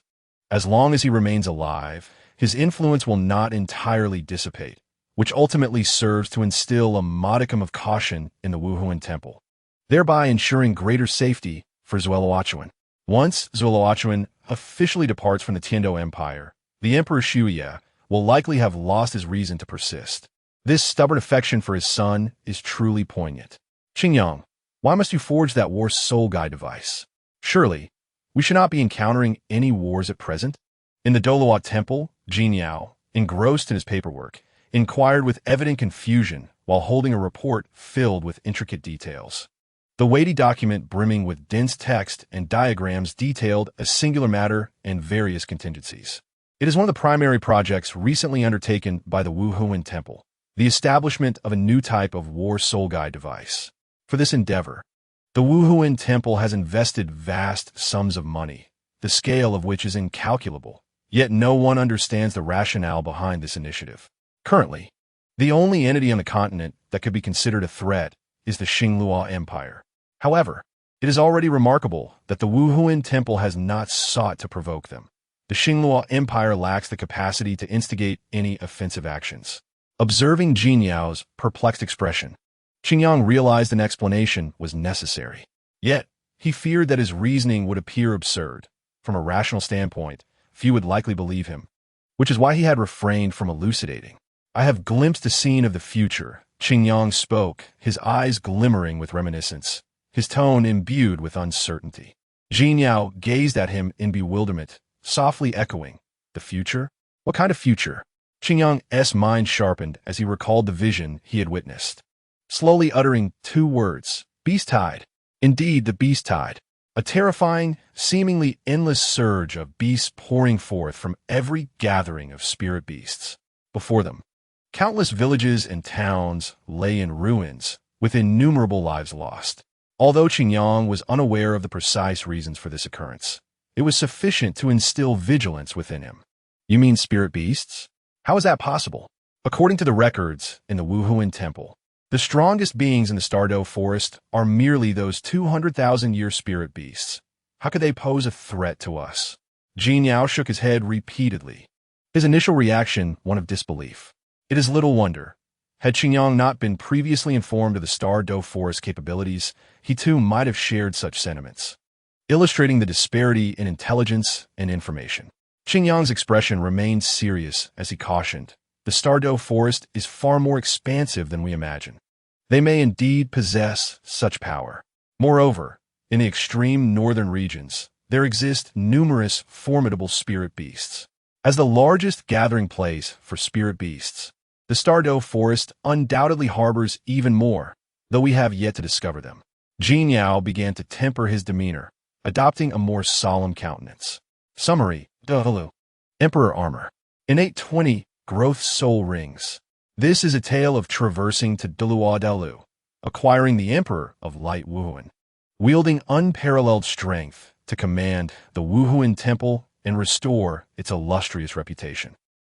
As long as he remains alive, his influence will not entirely dissipate, which ultimately serves to instill a modicum of caution in the Wuhuan Temple, thereby ensuring greater safety for Zuoluochuan. Once Zuoluochuan officially departs from the Tiando Empire, the Emperor Shuya will likely have lost his reason to persist. This stubborn affection for his son is truly poignant. Qingyang, why must you forge that war soul guide device? Surely, we should not be encountering any wars at present? In the Douluo temple, Jin Yao, engrossed in his paperwork, inquired with evident confusion while holding a report filled with intricate details. The weighty document brimming with dense text and diagrams detailed a singular matter and various contingencies. It is one of the primary projects recently undertaken by the Wuhuan Temple, the establishment of a new type of war soul guide device. For this endeavor, the Wuhuan Temple has invested vast sums of money, the scale of which is incalculable, yet no one understands the rationale behind this initiative. Currently, the only entity on the continent that could be considered a threat is the Xingluo Empire. However, it is already remarkable that the Wuhuan Temple has not sought to provoke them. The Xingluo Empire lacks the capacity to instigate any offensive actions. Observing Jin Yao's perplexed expression, Qingyang realized an explanation was necessary. Yet, he feared that his reasoning would appear absurd. From a rational standpoint, few would likely believe him, which is why he had refrained from elucidating. I have glimpsed a scene of the future, Qingyang spoke, his eyes glimmering with reminiscence, his tone imbued with uncertainty. Jin Yao gazed at him in bewilderment, softly echoing, "The future? What kind of future?" Qingyang's mind sharpened as he recalled the vision he had witnessed. Slowly uttering two words, "Beast Tide." Indeed, the Beast Tide. A terrifying, seemingly endless surge of beasts pouring forth from every gathering of spirit beasts. Before them, countless villages and towns lay in ruins, with innumerable lives lost. Although Qingyang was unaware of the precise reasons for this occurrence, it was sufficient to instill vigilance within him. You mean spirit beasts? How is that possible? According to the records in the Wuhuan Temple, the strongest beings in the Stardow Forest are merely those 200,000-year spirit beasts. How could they pose a threat to us? Jin Yao shook his head repeatedly, his initial reaction one of disbelief. It is little wonder. Had Qingyang not been previously informed of the Stardow Forest capabilities, he too might have shared such sentiments, illustrating the disparity in intelligence and information. Qingyang's expression remained serious as he cautioned, "The Stardow Forest is far more expansive than we imagine. They may indeed possess such power. Moreover, in the extreme northern regions, there exist numerous formidable spirit beasts. As the largest gathering place for spirit beasts, the Stardow Forest undoubtedly harbors even more, though we have yet to discover them." Jin Yao began to temper his demeanor, adopting a more solemn countenance. Summary: Dalu. Emperor Armor. Innate 20 Growth Soul Rings. This is a tale of traversing to Dalu, acquiring the Emperor of Light Wuhuan, wielding unparalleled strength to command the Wuhuan Temple and restore its illustrious reputation.